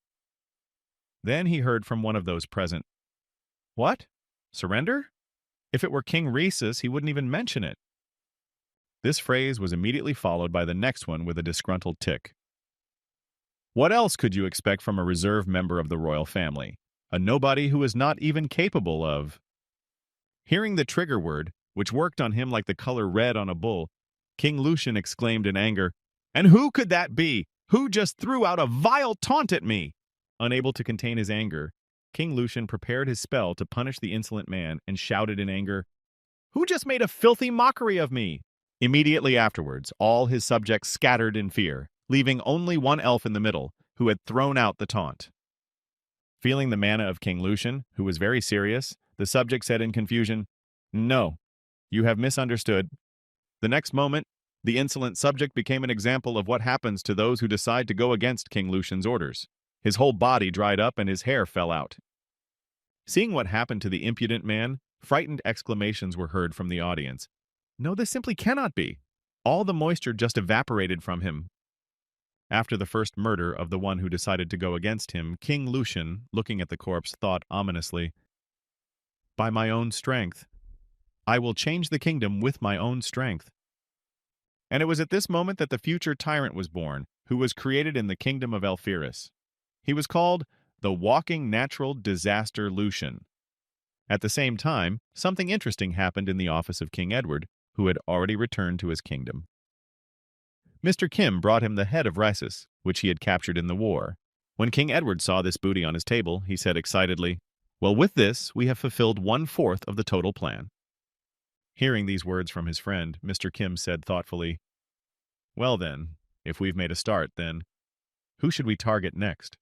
Then he heard from one of those present, "What? Surrender? If it were King Rhesus, he wouldn't even mention it." This phrase was immediately followed by the next one with a disgruntled tick. "What else could you expect from a reserve member of the royal family? A nobody who is not even capable of..." Hearing the trigger word, which worked on him like the color red on a bull, King Lucian exclaimed in anger, "And who could that be? Who just threw out a vile taunt at me?" Unable to contain his anger, King Lucian prepared his spell to punish the insolent man and shouted in anger, "Who just made a filthy mockery of me?" Immediately afterwards, all his subjects scattered in fear, leaving only one elf in the middle, who had thrown out the taunt. Feeling the manner of King Lucian, who was very serious, the subject said in confusion, "No, you have misunderstood." The next moment, the insolent subject became an example of what happens to those who decide to go against King Lucian's orders. His whole body dried up and his hair fell out. Seeing what happened to the impudent man, frightened exclamations were heard from the audience. "No, this simply cannot be. All the moisture just evaporated from him." After the first murder of the one who decided to go against him, King Lucian, looking at the corpse, thought ominously, "By my own strength, I will change the kingdom with my own strength." And it was at this moment that the future tyrant was born, who was created in the kingdom of Elphiris. He was called the Walking Natural Disaster Lucian. At the same time, something interesting happened in the office of King Edward, who had already returned to his kingdom. Mr. Kim brought him the head of Rhesus, which he had captured in the war. When King Edward saw this booty on his table, he said excitedly, "Well, with this, we have fulfilled 1/4 of the total plan." Hearing these words from his friend, Mr. Kim said thoughtfully, "Well then, if we've made a start, then who should we target next?"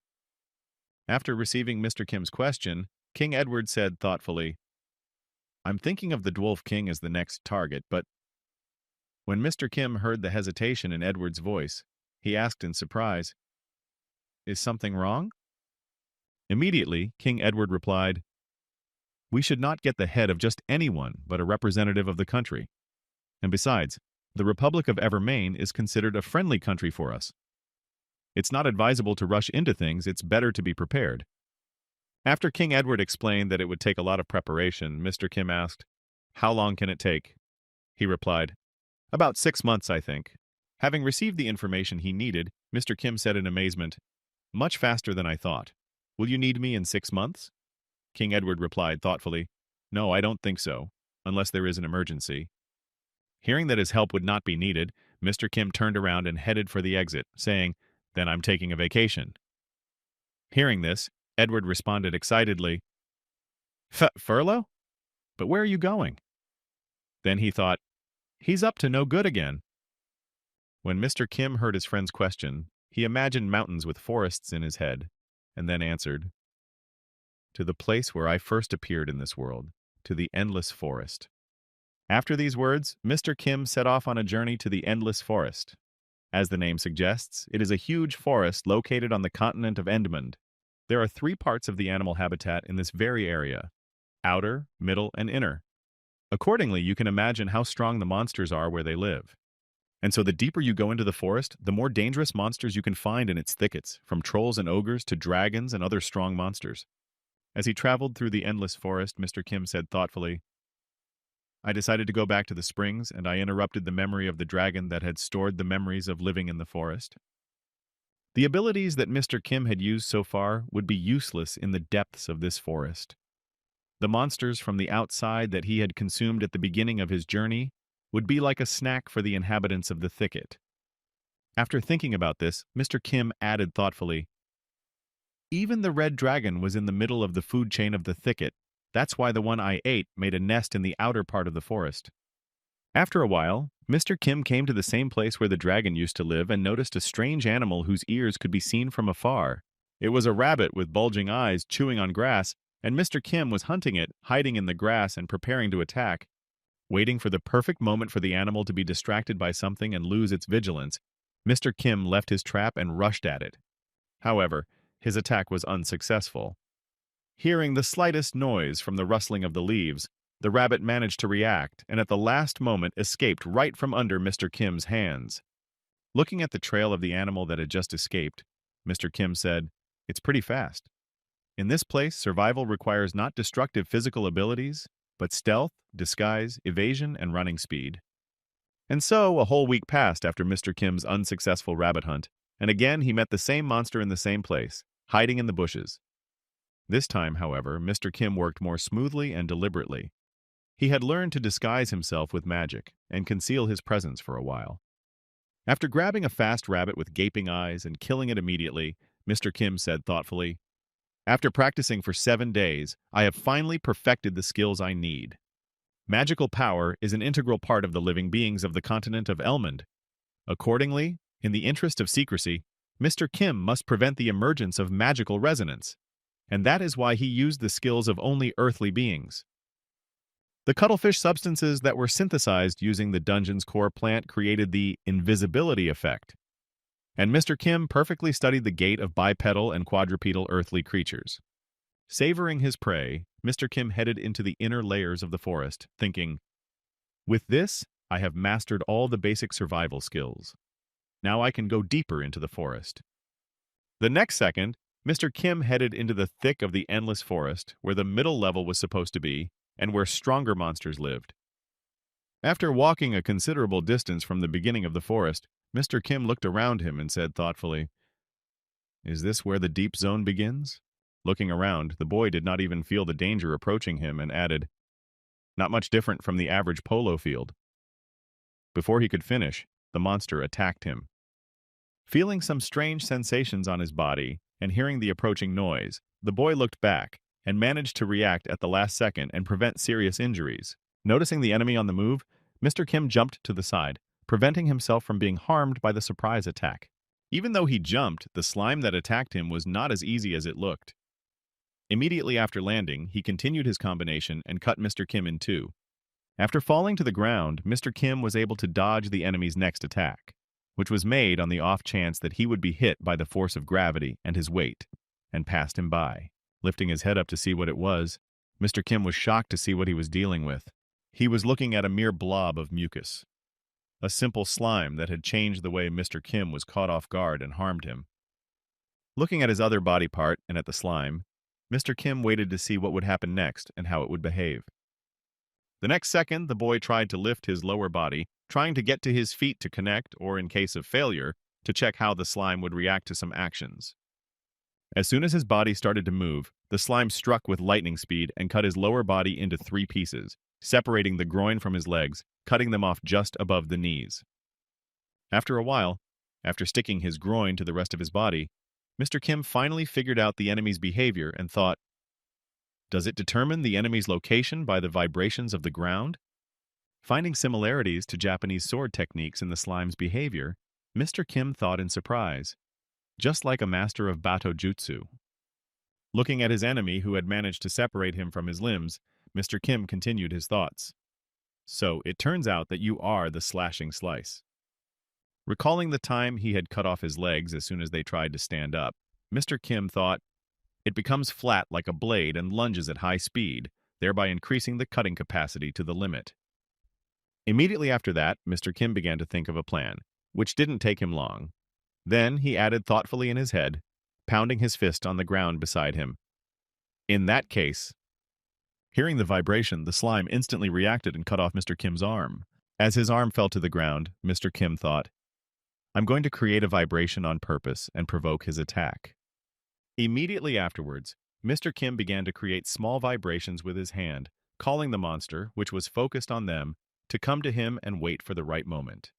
After receiving Mr. Kim's question, King Edward said thoughtfully, "I'm thinking of the Dwarf King as the next target, but—" When Mr. Kim heard the hesitation in Edward's voice, he asked in surprise, "Is something wrong?" Immediately, King Edward replied, "We should not get the head of just anyone but a representative of the country. And besides, the Republic of Evermain is considered a friendly country for us. It's not advisable to rush into things, it's better to be prepared." After King Edward explained that it would take a lot of preparation, Mr. Kim asked, "How long can it take?" He replied, "About 6 months, I think." Having received the information he needed, Mr. Kim said in amazement, "Much faster than I thought. Will you need me in 6 months?" King Edward replied thoughtfully, "No, I don't think so, unless there is an emergency." Hearing that his help would not be needed, Mr. Kim turned around and headed for the exit, saying, "Then I'm taking a vacation." Hearing this, Edward responded excitedly, Furlough? But where are you going?" Then he thought, "He's up to no good again." When Mr. Kim heard his friend's question, he imagined mountains with forests in his head, and then answered, "To the place where I first appeared in this world, to the Endless Forest." After these words, Mr. Kim set off on a journey to the Endless Forest. As the name suggests, it is a huge forest located on the continent of Endmund. There are 3 parts of the animal habitat in this very area: outer, middle, and inner. Accordingly, you can imagine how strong the monsters are where they live. And so the deeper you go into the forest, the more dangerous monsters you can find in its thickets, from trolls and ogres to dragons and other strong monsters. As he traveled through the endless forest, Mr. Kim said thoughtfully, "I decided to go back to the springs, and I interrupted the memory of the dragon that had stored the memories of living in the forest." The abilities that Mr. Kim had used so far would be useless in the depths of this forest. The monsters from the outside that he had consumed at the beginning of his journey would be like a snack for the inhabitants of the thicket. After thinking about this, Mr. Kim added thoughtfully, "Even the red dragon was in the middle of the food chain of the thicket. That's why the one I ate made a nest in the outer part of the forest." After a while, Mr. Kim came to the same place where the dragon used to live and noticed a strange animal whose ears could be seen from afar. It was a rabbit with bulging eyes chewing on grass, and Mr. Kim was hunting it, hiding in the grass and preparing to attack. Waiting for the perfect moment for the animal to be distracted by something and lose its vigilance, Mr. Kim left his trap and rushed at it. However, his attack was unsuccessful. Hearing the slightest noise from the rustling of the leaves, the rabbit managed to react and at the last moment escaped right from under Mr. Kim's hands. Looking at the trail of the animal that had just escaped, Mr. Kim said, "It's pretty fast." In this place, survival requires not destructive physical abilities, but stealth, disguise, evasion, and running speed. And so, a whole week passed after Mr. Kim's unsuccessful rabbit hunt, and again he met the same monster in the same place, hiding in the bushes. This time, however, Mr. Kim worked more smoothly and deliberately. He had learned to disguise himself with magic and conceal his presence for a while. After grabbing a fast rabbit with gaping eyes and killing it immediately, Mr. Kim said thoughtfully, After practicing for 7 days, I have finally perfected the skills I need. Magical power is an integral part of the living beings of the continent of Elmond. Accordingly, in the interest of secrecy, Mr. Kim must prevent the emergence of magical resonance, and that is why he used the skills of only earthly beings. The cuttlefish substances that were synthesized using the dungeon's core plant created the invisibility effect, and Mr. Kim perfectly studied the gait of bipedal and quadrupedal earthly creatures. Savoring his prey, Mr. Kim headed into the inner layers of the forest, thinking, "With this, I have mastered all the basic survival skills. Now I can go deeper into the forest." The next second, Mr. Kim headed into the thick of the endless forest, where the middle level was supposed to be, and where stronger monsters lived. After walking a considerable distance from the beginning of the forest, Mr. Kim looked around him and said thoughtfully, "Is this where the deep zone begins?" Looking around, the boy did not even feel the danger approaching him and added, "Not much different from the average polo field." Before he could finish, the monster attacked him. Feeling some strange sensations on his body and hearing the approaching noise, the boy looked back and managed to react at the last second and prevent serious injuries. Noticing the enemy on the move, Mr. Kim jumped to the side, preventing himself from being harmed by the surprise attack. Even though he jumped, the slime that attacked him was not as easy as it looked. Immediately after landing, he continued his combination and cut Mr. Kim in two. After falling to the ground, Mr. Kim was able to dodge the enemy's next attack, which was made on the off chance that he would be hit by the force of gravity and his weight, and passed him by. Lifting his head up to see what it was, Mr. Kim was shocked to see what he was dealing with. He was looking at a mere blob of mucus, a simple slime that had changed the way Mr. Kim was caught off guard and harmed him. Looking at his other body part and at the slime, Mr. Kim waited to see what would happen next and how it would behave. The next second, the boy tried to lift his lower body, trying to get to his feet to connect, or in case of failure, to check how the slime would react to some actions. As soon as his body started to move, the slime struck with lightning speed and cut his lower body into 3 pieces, separating the groin from his legs, cutting them off just above the knees. After a while, after sticking his groin to the rest of his body, Mr. Kim finally figured out the enemy's behavior and thought, "Does it determine the enemy's location by the vibrations of the ground?" Finding similarities to Japanese sword techniques in the slime's behavior, Mr. Kim thought in surprise, just like a master of Bato Jutsu. Looking at his enemy who had managed to separate him from his limbs, Mr. Kim continued his thoughts. "So, it turns out that you are the slashing slice." Recalling the time he had cut off his legs as soon as they tried to stand up, Mr. Kim thought, "It becomes flat like a blade and lunges at high speed, thereby increasing the cutting capacity to the limit." Immediately after that, Mr. Kim began to think of a plan, which didn't take him long. Then he added thoughtfully in his head, pounding his fist on the ground beside him, "In that case." Hearing the vibration, the slime instantly reacted and cut off Mr. Kim's arm. As his arm fell to the ground, Mr. Kim thought, "I'm going to create a vibration on purpose and provoke his attack." Immediately afterwards, Mr. Kim began to create small vibrations with his hand, calling the monster, which was focused on them, to come to him and wait for the right moment.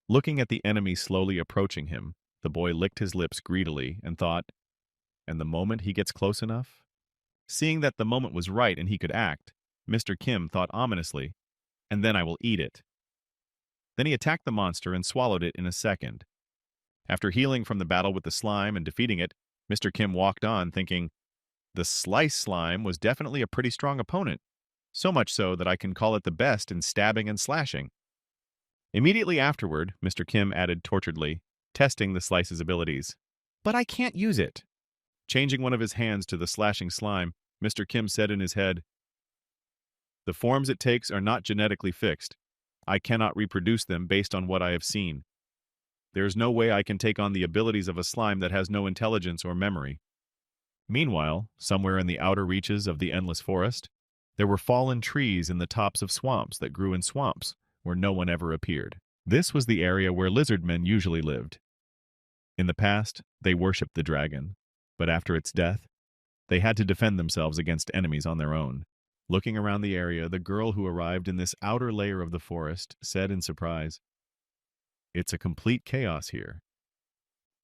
Looking at the enemy slowly approaching him, the boy licked his lips greedily and thought, "And the moment he gets close enough?" Seeing that the moment was right and he could act, Mr. Kim thought ominously, "And then I will eat it." Then he attacked the monster and swallowed it in a second. After healing from the battle with the slime and defeating it, Mr. Kim walked on thinking, "The slice slime was definitely a pretty strong opponent, so much so that I can call it the best in stabbing and slashing." Immediately afterward, Mr. Kim added torturedly, testing the slice's abilities, "But I can't use it." Changing one of his hands to the slashing slime, Mr. Kim said in his head, "The forms it takes are not genetically fixed. I cannot reproduce them based on what I have seen. There is no way I can take on the abilities of a slime that has no intelligence or memory." Meanwhile, somewhere in the outer reaches of the endless forest, there were fallen trees in the tops of swamps that grew in swamps where no one ever appeared. This was the area where lizard men usually lived. In the past, they worshipped the dragon, but after its death, they had to defend themselves against enemies on their own. Looking around the area, the girl who arrived in this outer layer of the forest said in surprise, "It's a complete chaos here."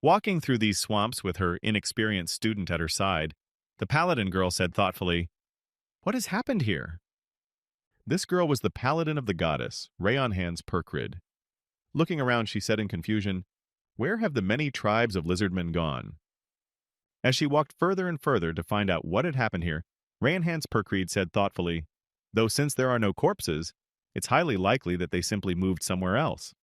Walking through these swamps with her inexperienced student at her side, the paladin girl said thoughtfully, "What has happened here?" This girl was the paladin of the goddess, Rayonhan's Perkrid. Looking around, she said in confusion, "Where have the many tribes of lizardmen gone?" As she walked further and further to find out what had happened here, Rayonhan's Perkrid said thoughtfully, "Though since there are no corpses, it's highly likely that they simply moved somewhere else."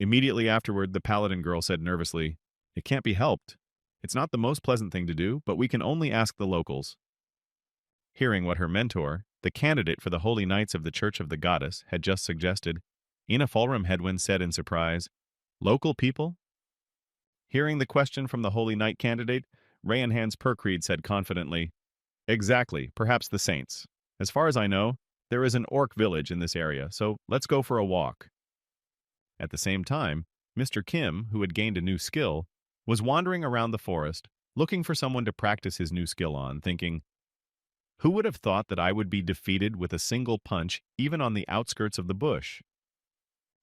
Immediately afterward, the paladin girl said nervously, "It can't be helped. It's not the most pleasant thing to do, but we can only ask the locals." Hearing what her mentor, the candidate for the Holy Knights of the Church of the Goddess, had just suggested, Ina Fulram Hedwin said in surprise, "Local people?" Hearing the question from the Holy Knight candidate, Rayonhan's Perkrid said confidently, "Exactly, perhaps the saints. As far as I know, there is an orc village in this area, so let's go for a walk." At the same time, Mr. Kim, who had gained a new skill, was wandering around the forest, looking for someone to practice his new skill on, thinking, "Who would have thought that I would be defeated with a single punch even on the outskirts of the bush?"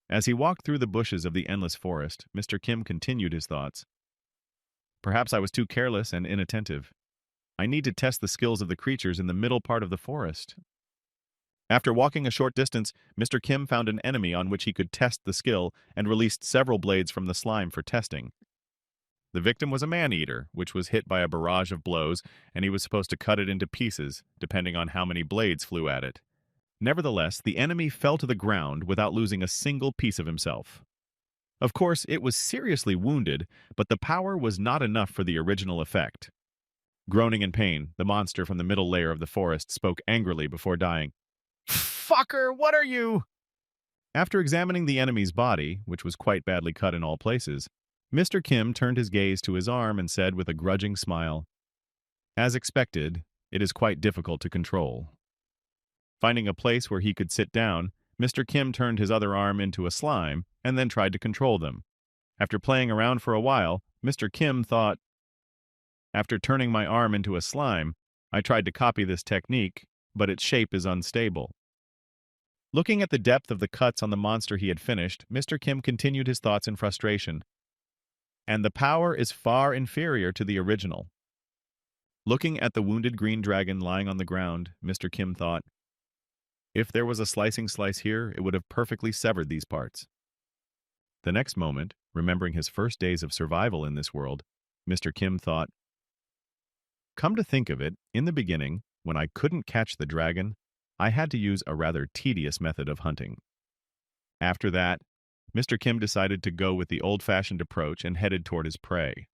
As he walked through the bushes of the endless forest, Mr. Kim continued his thoughts. "Perhaps I was too careless and inattentive. I need to test the skills of the creatures in the middle part of the forest." After walking a short distance, Mr. Kim found an enemy on which he could test the skill and released several blades from the slime for testing. The victim was a man-eater, which was hit by a barrage of blows, and he was supposed to cut it into pieces, depending on how many blades flew at it. Nevertheless, the enemy fell to the ground without losing a single piece of himself. Of course, it was seriously wounded, but the power was not enough for the original effect. Groaning in pain, the monster from the middle layer of the forest spoke angrily before dying. "Fucker, what are you?" After examining the enemy's body, which was quite badly cut in all places, Mr. Kim turned his gaze to his arm and said with a grudging smile, "As expected, it is quite difficult to control." Finding a place where he could sit down, Mr. Kim turned his other arm into a slime and then tried to control them. After playing around for a while, Mr. Kim thought, "After turning my arm into a slime, I tried to copy this technique, but its shape is unstable." Looking at the depth of the cuts on the monster he had finished, Mr. Kim continued his thoughts in frustration. "And the power is far inferior to the original." Looking at the wounded green dragon lying on the ground, Mr. Kim thought, "If there was a slicing slice here, it would have perfectly severed these parts." The next moment, remembering his first days of survival in this world, Mr. Kim thought, "Come to think of it, in the beginning, when I couldn't catch the dragon, I had to use a rather tedious method of hunting." After that, Mr. Kim decided to go with the old-fashioned approach and headed toward his prey.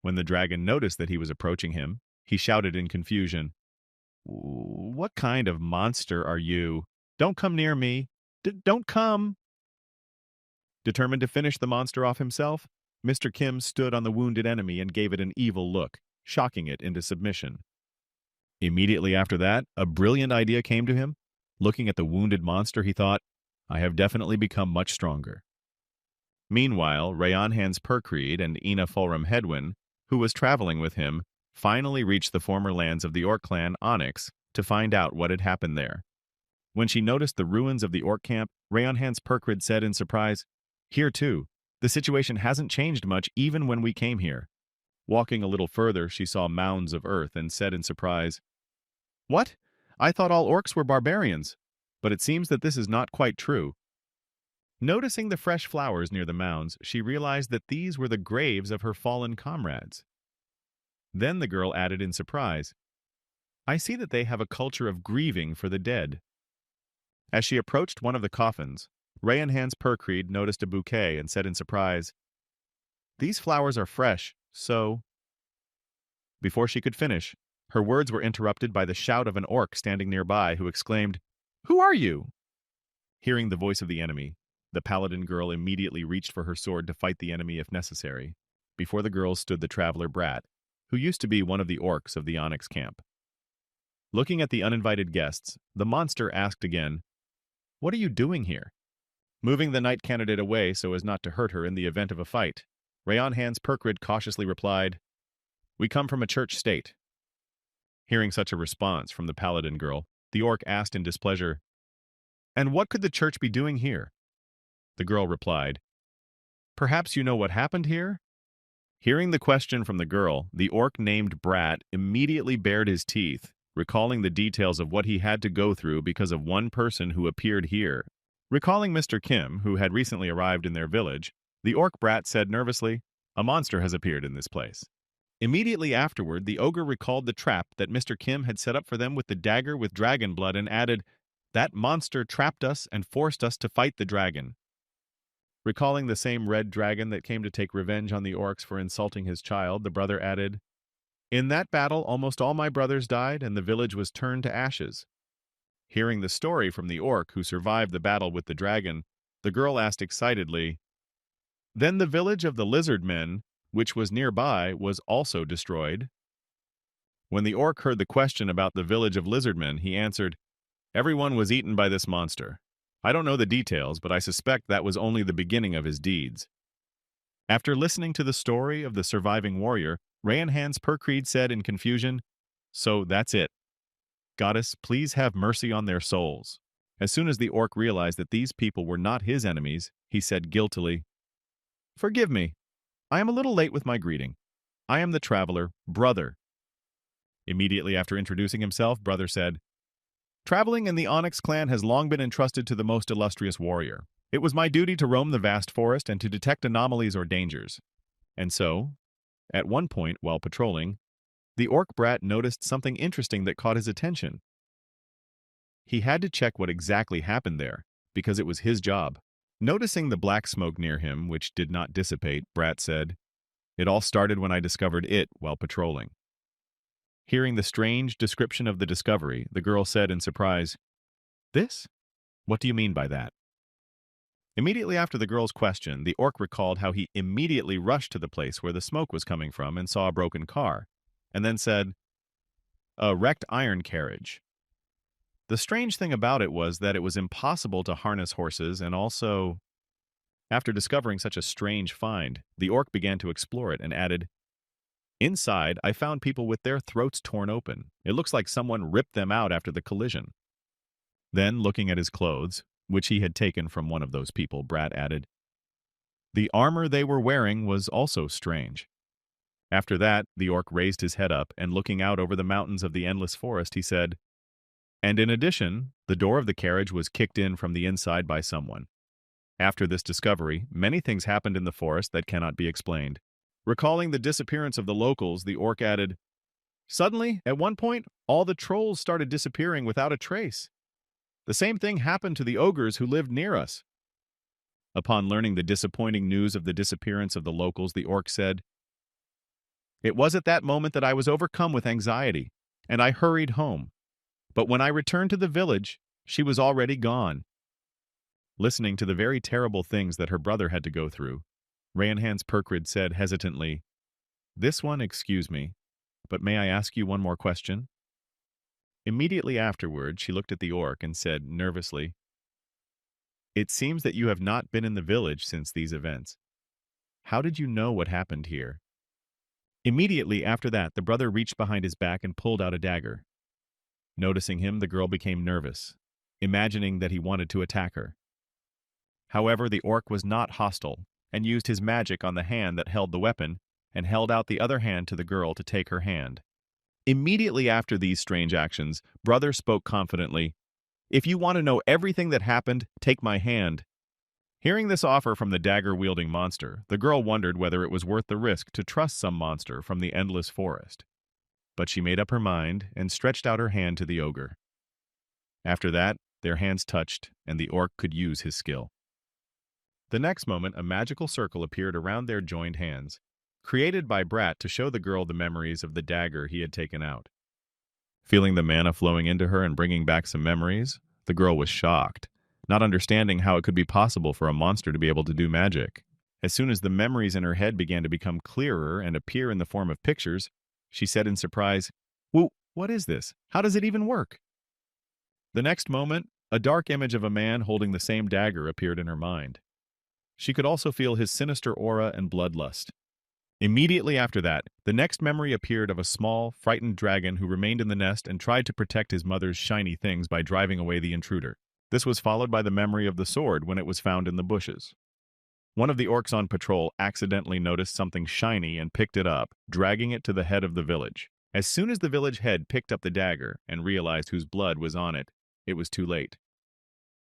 When the dragon noticed that he was approaching him, he shouted in confusion, "What kind of monster are you? Don't come near me! Don't come!" Determined to finish the monster off himself, Mr. Kim stood on the wounded enemy and gave it an evil look, shocking it into submission. Immediately after that, a brilliant idea came to him. Looking at the wounded monster, he thought, "I have definitely become much stronger." Meanwhile, Rayonhan's Perkrid and Ina Fulram Hedwin, who was traveling with him, finally reached the former lands of the Orc clan Onyx to find out what had happened there. When she noticed the ruins of the Orc camp, Rayonhan's Perkrid said in surprise, "Here too, the situation hasn't changed much even when we came here." Walking a little further, she saw mounds of earth and said in surprise, "What? I thought all orcs were barbarians, but it seems that this is not quite true." Noticing the fresh flowers near the mounds, she realized that these were the graves of her fallen comrades. Then the girl added in surprise, "I see that they have a culture of grieving for the dead." As she approached one of the coffins, Rayonhan's Perkrid noticed a bouquet and said in surprise, "These flowers are fresh, so—" Before she could finish, her words were interrupted by the shout of an orc standing nearby who exclaimed, "Who are you?" Hearing the voice of the enemy, the paladin girl immediately reached for her sword to fight the enemy if necessary. Before the girl stood the traveler Brat, who used to be one of the orcs of the Onyx camp. Looking at the uninvited guests, the monster asked again, "What are you doing here?" Moving the knight candidate away so as not to hurt her in the event of a fight, Rayonhan's Perkrid cautiously replied, "We come from a church state." Hearing such a response from the paladin girl, the orc asked in displeasure, "And what could the church be doing here?" The girl replied, "Perhaps you know what happened here?" Hearing the question from the girl, the orc named Brat immediately bared his teeth, recalling the details of what he had to go through because of one person who appeared here. Recalling Mr. Kim, who had recently arrived in their village, the orc Brat said nervously, "A monster has appeared in this place." Immediately afterward, the ogre recalled the trap that Mr. Kim had set up for them with the dagger with dragon blood and added, "That monster trapped us and forced us to fight the dragon." Recalling the same red dragon that came to take revenge on the orcs for insulting his child, the brother added, "In that battle, almost all my brothers died and the village was turned to ashes." Hearing the story from the orc who survived the battle with the dragon, the girl asked excitedly, "Then the village of the lizard men, which was nearby, was also destroyed?" When the orc heard the question about the village of lizard men, he answered, "Everyone was eaten by this monster. I don't know the details, but I suspect that was only the beginning of his deeds." After listening to the story of the surviving warrior, Hans Perkreed said in confusion, "So that's it. Goddess, please have mercy on their souls." As soon as the orc realized that these people were not his enemies, he said guiltily, "Forgive me. I am a little late with my greeting. I am the traveler, Brother." Immediately after introducing himself, Brother said, "Traveling in the Onyx clan has long been entrusted to the most illustrious warrior. It was my duty to roam the vast forest and to detect anomalies or dangers." And so, at one point while patrolling, the orc Brat noticed something interesting that caught his attention. He had to check what exactly happened there, because it was his job. Noticing the black smoke near him, which did not dissipate, Brat said, "It all started when I discovered it while patrolling." Hearing the strange description of the discovery, the girl said in surprise, "This? What do you mean by that?" Immediately after the girl's question, the orc recalled how he immediately rushed to the place where the smoke was coming from and saw a broken car, and then said, "A wrecked iron carriage." The strange thing about it was that it was impossible to harness horses, and also, after discovering such a strange find, the orc began to explore it and added, "Inside, I found people with their throats torn open. It looks like someone ripped them out after the collision." Then, looking at his clothes, which he had taken from one of those people, Brat added, "The armor they were wearing was also strange." After that, the orc raised his head up, and looking out over the mountains of the endless forest, he said, "And in addition, the door of the carriage was kicked in from the inside by someone." After this discovery, many things happened in the forest that cannot be explained. Recalling the disappearance of the locals, the orc added, "Suddenly, at one point, all the trolls started disappearing without a trace. The same thing happened to the ogres who lived near us." Upon learning the disappointing news of the disappearance of the locals, the orc said, "It was at that moment that I was overcome with anxiety, and I hurried home. But when I returned to the village, she was already gone." Listening to the very terrible things that her brother had to go through, Hans Perkrid said hesitantly, "This one, excuse me, but may I ask you one more question?" Immediately afterward, she looked at the orc and said nervously, "It seems that you have not been in the village since these events. How did you know what happened here?" Immediately after that, the brother reached behind his back and pulled out a dagger. Noticing him, the girl became nervous, imagining that he wanted to attack her. However, the orc was not hostile, and used his magic on the hand that held the weapon, and held out the other hand to the girl to take her hand. Immediately after these strange actions, Brother spoke confidently, "If you want to know everything that happened, take my hand." Hearing this offer from the dagger-wielding monster, the girl wondered whether it was worth the risk to trust some monster from the endless forest. But she made up her mind and stretched out her hand to the ogre. After that, their hands touched, and the orc could use his skill. The next moment, a magical circle appeared around their joined hands, created by Brat to show the girl the memories of the dagger he had taken out. Feeling the mana flowing into her and bringing back some memories, the girl was shocked, not understanding how it could be possible for a monster to be able to do magic. As soon as the memories in her head began to become clearer and appear in the form of pictures, she said in surprise, "Whoa, what is this? How does it even work?" The next moment, a dark image of a man holding the same dagger appeared in her mind. She could also feel his sinister aura and bloodlust. Immediately after that, the next memory appeared of a small, frightened dragon who remained in the nest and tried to protect his mother's shiny things by driving away the intruder. This was followed by the memory of the sword when it was found in the bushes. One of the orcs on patrol accidentally noticed something shiny and picked it up, dragging it to the head of the village. As soon as the village head picked up the dagger and realized whose blood was on it, it was too late.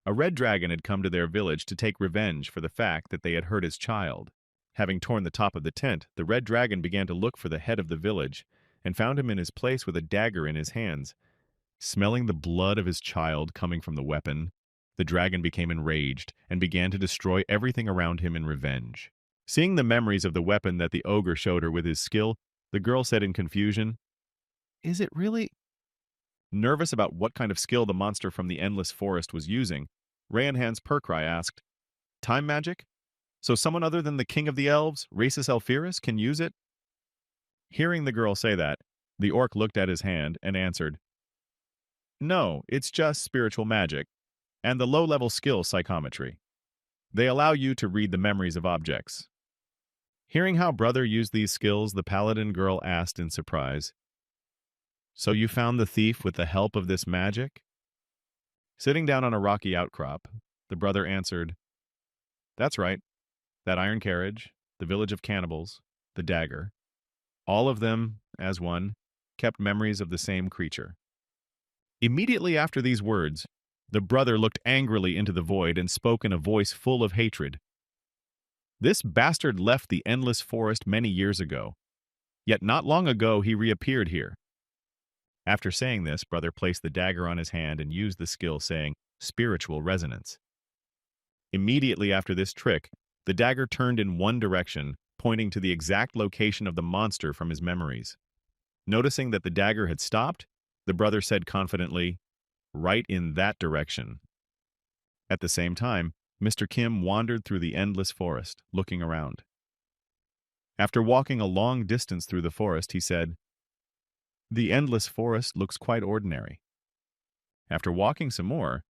A red dragon had come to their village to take revenge for the fact that they had hurt his child. Having torn the top of the tent, the red dragon began to look for the head of the village and found him in his place with a dagger in his hands. Smelling the blood of his child coming from the weapon, the dragon became enraged and began to destroy everything around him in revenge. Seeing the memories of the weapon that the ogre showed her with his skill, the girl said in confusion, "Is it really?" Nervous about what kind of skill the monster from the endless forest was using, Rayanhan's Perkrai asked, "Time magic? So someone other than the king of the elves, Rhasis Alphyrus, can use it?" Hearing the girl say that, the orc looked at his hand and answered, "No, it's just spiritual magic, and the low-level skill psychometry. They allow you to read the memories of objects." Hearing how brother used these skills, the paladin girl asked in surprise, "So you found the thief with the help of this magic?" Sitting down on a rocky outcrop, the brother answered, "That's right. That iron carriage, the village of cannibals, the dagger, all of them, as one, kept memories of the same creature." Immediately after these words, the brother looked angrily into the void and spoke in a voice full of hatred. "This bastard left the endless forest many years ago, yet not long ago he reappeared here." After saying this, brother placed the dagger on his hand and used the skill, saying, "Spiritual resonance." Immediately after this trick, the dagger turned in one direction, pointing to the exact location of the monster from his memories. Noticing that the dagger had stopped, the brother said confidently, "Right in that direction." At the same time, Mr. Kim wandered through the endless forest, looking around. After walking a long distance through the forest, he said, "The endless forest looks quite ordinary." After walking some more,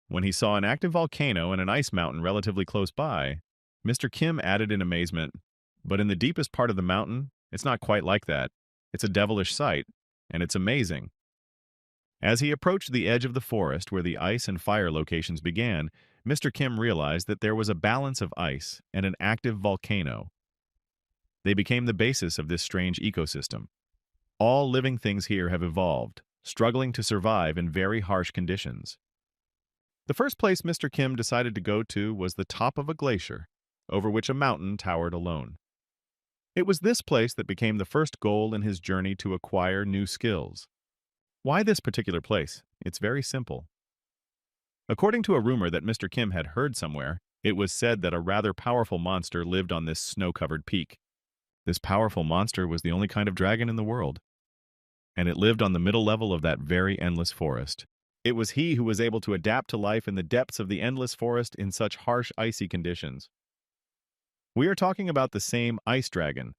when he saw an active volcano and an ice mountain relatively close by, Mr. Kim added in amazement, "But in the deepest part of the mountain, it's not quite like that. It's a devilish sight, and it's amazing." As he approached the edge of the forest where the ice and fire locations began, Mr. Kim realized that there was a balance of ice and an active volcano. They became the basis of this strange ecosystem. All living things here have evolved, struggling to survive in very harsh conditions. The first place Mr. Kim decided to go to was the top of a glacier, over which a mountain towered alone. It was this place that became the first goal in his journey to acquire new skills. Why this particular place? It's very simple. According to a rumor that Mr. Kim had heard somewhere, it was said that a rather powerful monster lived on this snow-covered peak. This powerful monster was the only kind of dragon in the world, and it lived on the middle level of that very endless forest. It was he who was able to adapt to life in the depths of the endless forest in such harsh, icy conditions. We are talking about the same ice dragon.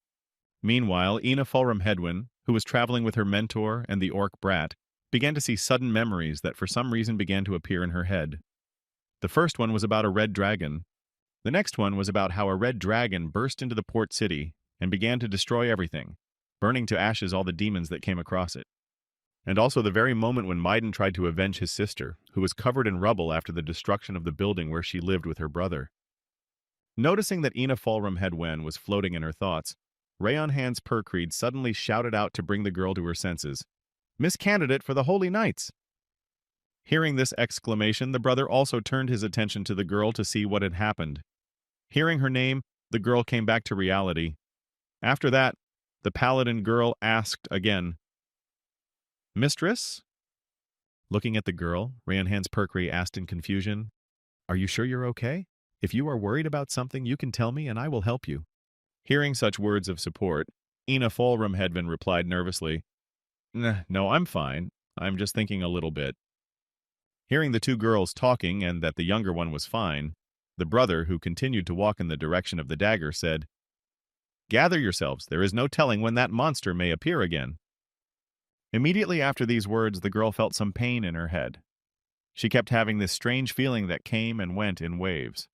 Meanwhile, Ina Fulram Hedwin, who was traveling with her mentor and the orc brat, began to see sudden memories that for some reason began to appear in her head. The first one was about a red dragon. The next one was about how a red dragon burst into the port city and began to destroy everything, burning to ashes all the demons that came across it. And also the very moment when Maiden tried to avenge his sister, who was covered in rubble after the destruction of the building where she lived with her brother. Noticing that Ina Fulram Hedwen was floating in her thoughts, Rayon Hans Perkreed suddenly shouted out to bring the girl to her senses, "Miss Candidate for the Holy Knights!" Hearing this exclamation, the brother also turned his attention to the girl to see what had happened. Hearing her name, the girl came back to reality. After that, the paladin girl asked again, "Mistress?" Looking at the girl, Rayon Hans Perkreed asked in confusion, "Are you sure you're okay? If you are worried about something, you can tell me and I will help you." Hearing such words of support, Ina Fulram Hedvin replied nervously, No, I'm fine. I'm just thinking a little bit." Hearing the two girls talking and that the younger one was fine, the brother, who continued to walk in the direction of the dagger, said, "Gather yourselves. There is no telling when that monster may appear again." Immediately after these words, the girl felt some pain in her head. She kept having this strange feeling that came and went in waves.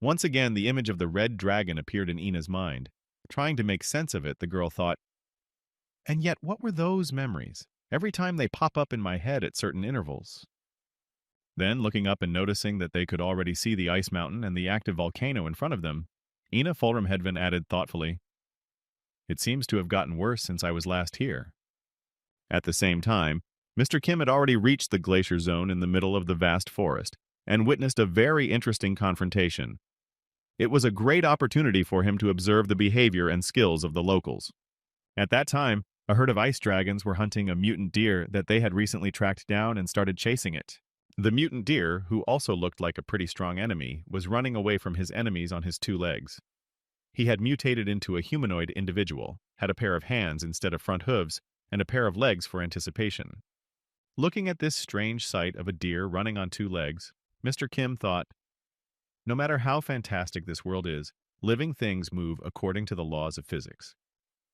Once again, the image of the red dragon appeared in Ina's mind. Trying to make sense of it, the girl thought, "And yet, what were those memories? Every time they pop up in my head at certain intervals." Then, looking up and noticing that they could already see the ice mountain and the active volcano in front of them, Ina Fulramhedvin added thoughtfully, "It seems to have gotten worse since I was last here." At the same time, Mr. Kim had already reached the glacier zone in the middle of the vast forest and witnessed a very interesting confrontation. It was a great opportunity for him to observe the behavior and skills of the locals. At that time, a herd of ice dragons were hunting a mutant deer that they had recently tracked down and started chasing it. The mutant deer, who also looked like a pretty strong enemy, was running away from his enemies on his two legs. He had mutated into a humanoid individual, had a pair of hands instead of front hooves, and a pair of legs for anticipation. Looking at this strange sight of a deer running on two legs, Mr. Kim thought, no matter how fantastic this world is, living things move according to the laws of physics.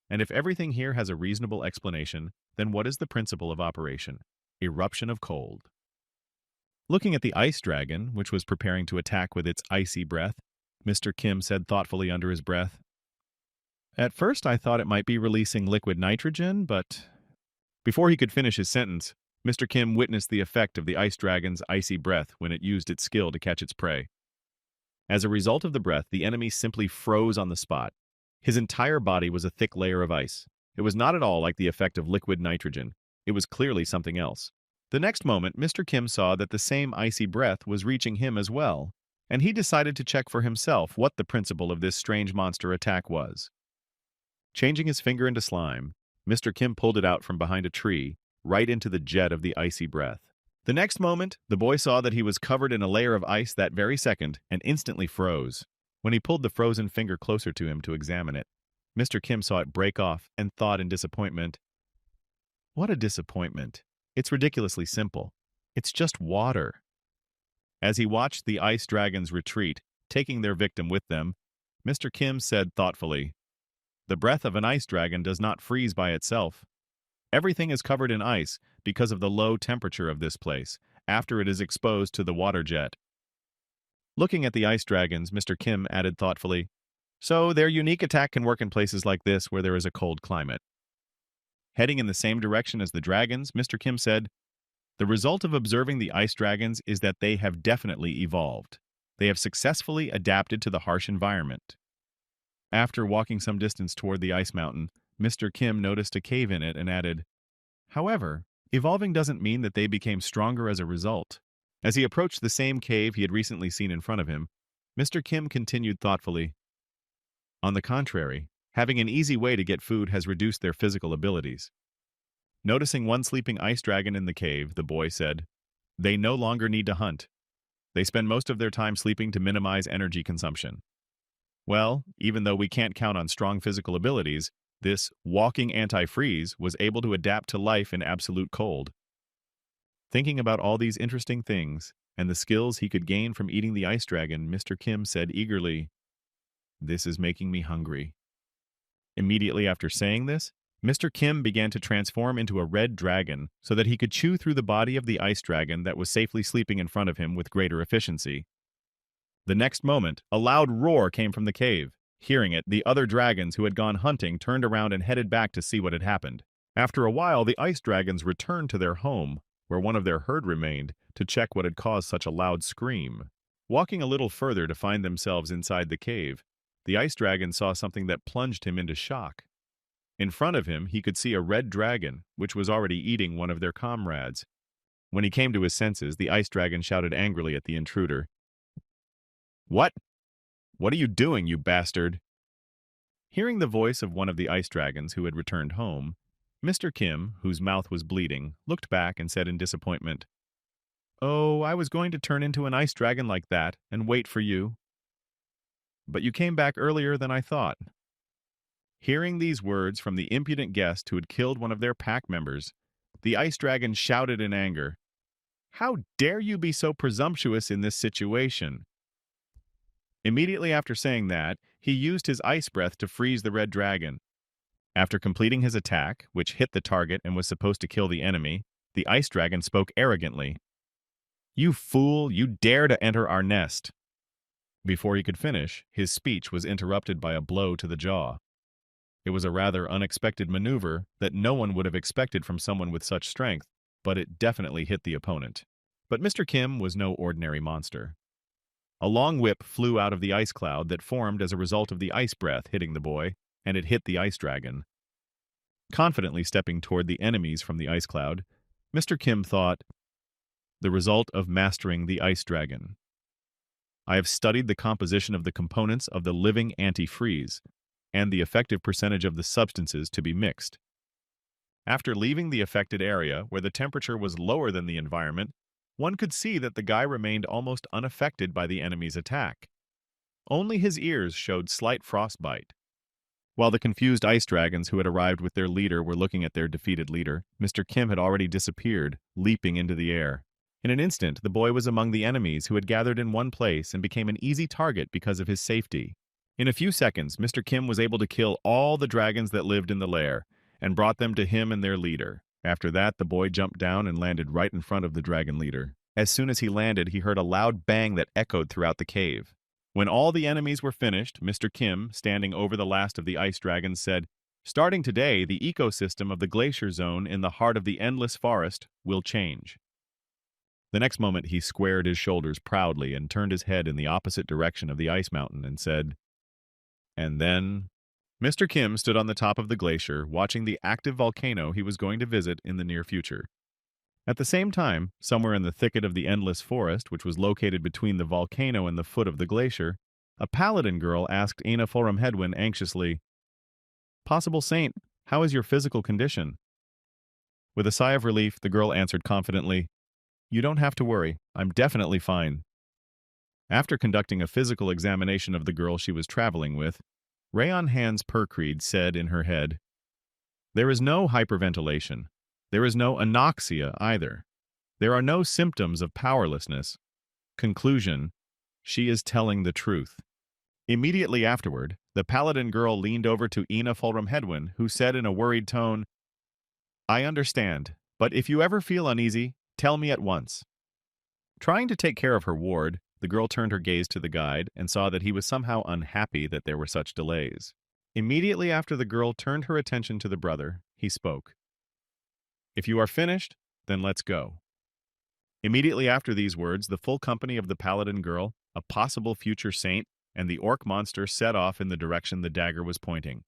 And if everything here has a reasonable explanation, then what is the principle of operation? Eruption of cold. Looking at the ice dragon, which was preparing to attack with its icy breath, Mr. Kim said thoughtfully under his breath, "At first I thought it might be releasing liquid nitrogen, but—" Before he could finish his sentence, Mr. Kim witnessed the effect of the ice dragon's icy breath when it used its skill to catch its prey. As a result of the breath, the enemy simply froze on the spot. His entire body was a thick layer of ice. It was not at all like the effect of liquid nitrogen. It was clearly something else. The next moment, Mr. Kim saw that the same icy breath was reaching him as well, and he decided to check for himself what the principle of this strange monster attack was. Changing his finger into slime, Mr. Kim pulled it out from behind a tree, right into the jet of the icy breath. The next moment, the boy saw that he was covered in a layer of ice that very second and instantly froze. When he pulled the frozen finger closer to him to examine it, Mr. Kim saw it break off and thought in disappointment, "What a disappointment. It's ridiculously simple. It's just water." As he watched the ice dragons retreat, taking their victim with them, Mr. Kim said thoughtfully, "The breath of an ice dragon does not freeze by itself. Everything is covered in ice because of the low temperature of this place, after it is exposed to the water jet." Looking at the ice dragons, Mr. Kim added thoughtfully, "So their unique attack can work in places like this where there is a cold climate." Heading in the same direction as the dragons, Mr. Kim said, "The result of observing the ice dragons is that they have definitely evolved. They have successfully adapted to the harsh environment." After walking some distance toward the ice mountain, Mr. Kim noticed a cave in it and added, "However, evolving doesn't mean that they became stronger as a result." As he approached the same cave he had recently seen in front of him, Mr. Kim continued thoughtfully, "On the contrary, having an easy way to get food has reduced their physical abilities." Noticing one sleeping ice dragon in the cave, the boy said, "They no longer need to hunt. They spend most of their time sleeping to minimize energy consumption." Well, even though we can't count on strong physical abilities, this walking antifreeze was able to adapt to life in absolute cold. Thinking about all these interesting things and the skills he could gain from eating the ice dragon, Mr. Kim said eagerly, "This is making me hungry." Immediately after saying this, Mr. Kim began to transform into a red dragon so that he could chew through the body of the ice dragon that was safely sleeping in front of him with greater efficiency. The next moment, a loud roar came from the cave. Hearing it, the other dragons who had gone hunting turned around and headed back to see what had happened. After a while, the ice dragons returned to their home, where one of their herd remained, to check what had caused such a loud scream. Walking a little further to find themselves inside the cave, the ice dragon saw something that plunged him into shock. In front of him, he could see a red dragon, which was already eating one of their comrades. When he came to his senses, the ice dragon shouted angrily at the intruder, "What? What are you doing, you bastard?" Hearing the voice of one of the ice dragons who had returned home, Mr. Kim, whose mouth was bleeding, looked back and said in disappointment, "Oh, I was going to turn into an ice dragon like that and wait for you. But you came back earlier than I thought." Hearing these words from the impudent guest who had killed one of their pack members, the ice dragon shouted in anger, "How dare you be so presumptuous in this situation?" Immediately after saying that, he used his ice breath to freeze the red dragon. After completing his attack, which hit the target and was supposed to kill the enemy, the ice dragon spoke arrogantly, "You fool, you dare to enter our nest." Before he could finish, his speech was interrupted by a blow to the jaw. It was a rather unexpected maneuver that no one would have expected from someone with such strength, but it definitely hit the opponent. But Mr. Kim was no ordinary monster. A long whip flew out of the ice cloud that formed as a result of the ice breath hitting the boy, and it hit the ice dragon. Confidently stepping toward the enemies from the ice cloud, Mr. Kim thought, the result of mastering the ice dragon. I have studied the composition of the components of the living antifreeze and the effective percentage of the substances to be mixed. After leaving the affected area, where the temperature was lower than the environment, one could see that the guy remained almost unaffected by the enemy's attack. Only his ears showed slight frostbite. While the confused ice dragons who had arrived with their leader were looking at their defeated leader, Mr. Kim had already disappeared, leaping into the air. In an instant, the boy was among the enemies who had gathered in one place and became an easy target because of his safety. In a few seconds, Mr. Kim was able to kill all the dragons that lived in the lair, and brought them to him and their leader. After that, the boy jumped down and landed right in front of the dragon leader. As soon as he landed, he heard a loud bang that echoed throughout the cave. When all the enemies were finished, Mr. Kim, standing over the last of the ice dragons, said, "Starting today, the ecosystem of the glacier zone in the heart of the endless forest will change." The next moment, he squared his shoulders proudly and turned his head in the opposite direction of the ice mountain and said, and then Mr. Kim stood on the top of the glacier, watching the active volcano he was going to visit in the near future. At the same time, somewhere in the thicket of the endless forest, which was located between the volcano and the foot of the glacier, a paladin girl asked Aina Fulram Hedwin anxiously, "Possible saint, how is your physical condition?" With a sigh of relief, the girl answered confidently, "You don't have to worry. I'm definitely fine." After conducting a physical examination of the girl she was traveling with, Rayon Hans Percreed said in her head, "There is no hyperventilation. There is no anoxia either. There are no symptoms of powerlessness. Conclusion, she is telling the truth." Immediately afterward, the paladin girl leaned over to Ina Fulram Hedwin, who said in a worried tone, "I understand, but if you ever feel uneasy, tell me at once." Trying to take care of her ward, the girl turned her gaze to the guide and saw that he was somehow unhappy that there were such delays. Immediately after the girl turned her attention to the brother, he spoke. "If you are finished, then let's go." Immediately after these words, the full company of the paladin girl, a possible future saint, and the orc monster set off in the direction the dagger was pointing.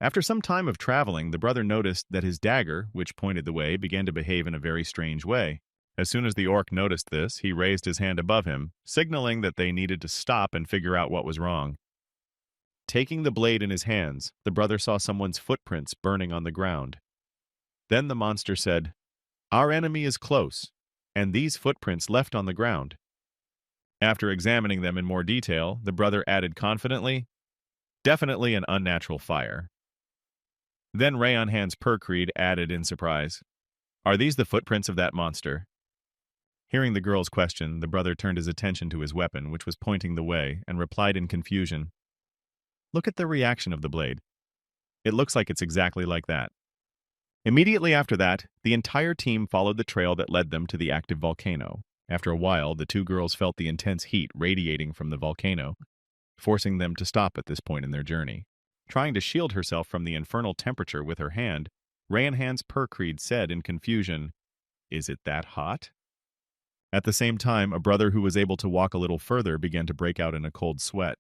After some time of traveling, the brother noticed that his dagger, which pointed the way, began to behave in a very strange way. As soon as the orc noticed this, he raised his hand above him, signaling that they needed to stop and figure out what was wrong. Taking the blade in his hands, the brother saw someone's footprints burning on the ground. Then the monster said, "Our enemy is close, and these footprints left on the ground." After examining them in more detail, the brother added confidently, "Definitely an unnatural fire." Then Rayon Hans Percreed added in surprise, "Are these the footprints of that monster?" Hearing the girl's question, the brother turned his attention to his weapon, which was pointing the way, and replied in confusion, "Look at the reaction of the blade. It looks like it's exactly like that." Immediately after that, the entire team followed the trail that led them to the active volcano. After a while, the two girls felt the intense heat radiating from the volcano, forcing them to stop at this point in their journey. Trying to shield herself from the infernal temperature with her hand, Rayon Hans Percreed said in confusion, "Is it that hot?" At the same time, a brother who was able to walk a little further began to break out in a cold sweat,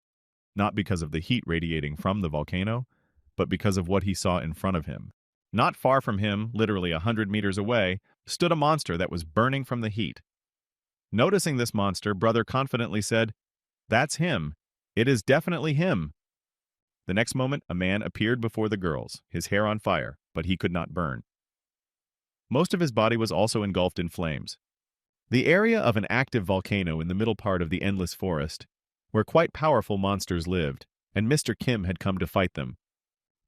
not because of the heat radiating from the volcano, but because of what he saw in front of him. Not far from him, literally 100 meters away, stood a monster that was burning from the heat. Noticing this monster, brother confidently said, "That's him. It is definitely him." The next moment, a man appeared before the girls, his hair on fire, but he could not burn. Most of his body was also engulfed in flames. The area of an active volcano in the middle part of the endless forest, where quite powerful monsters lived, and Mr. Kim had come to fight them.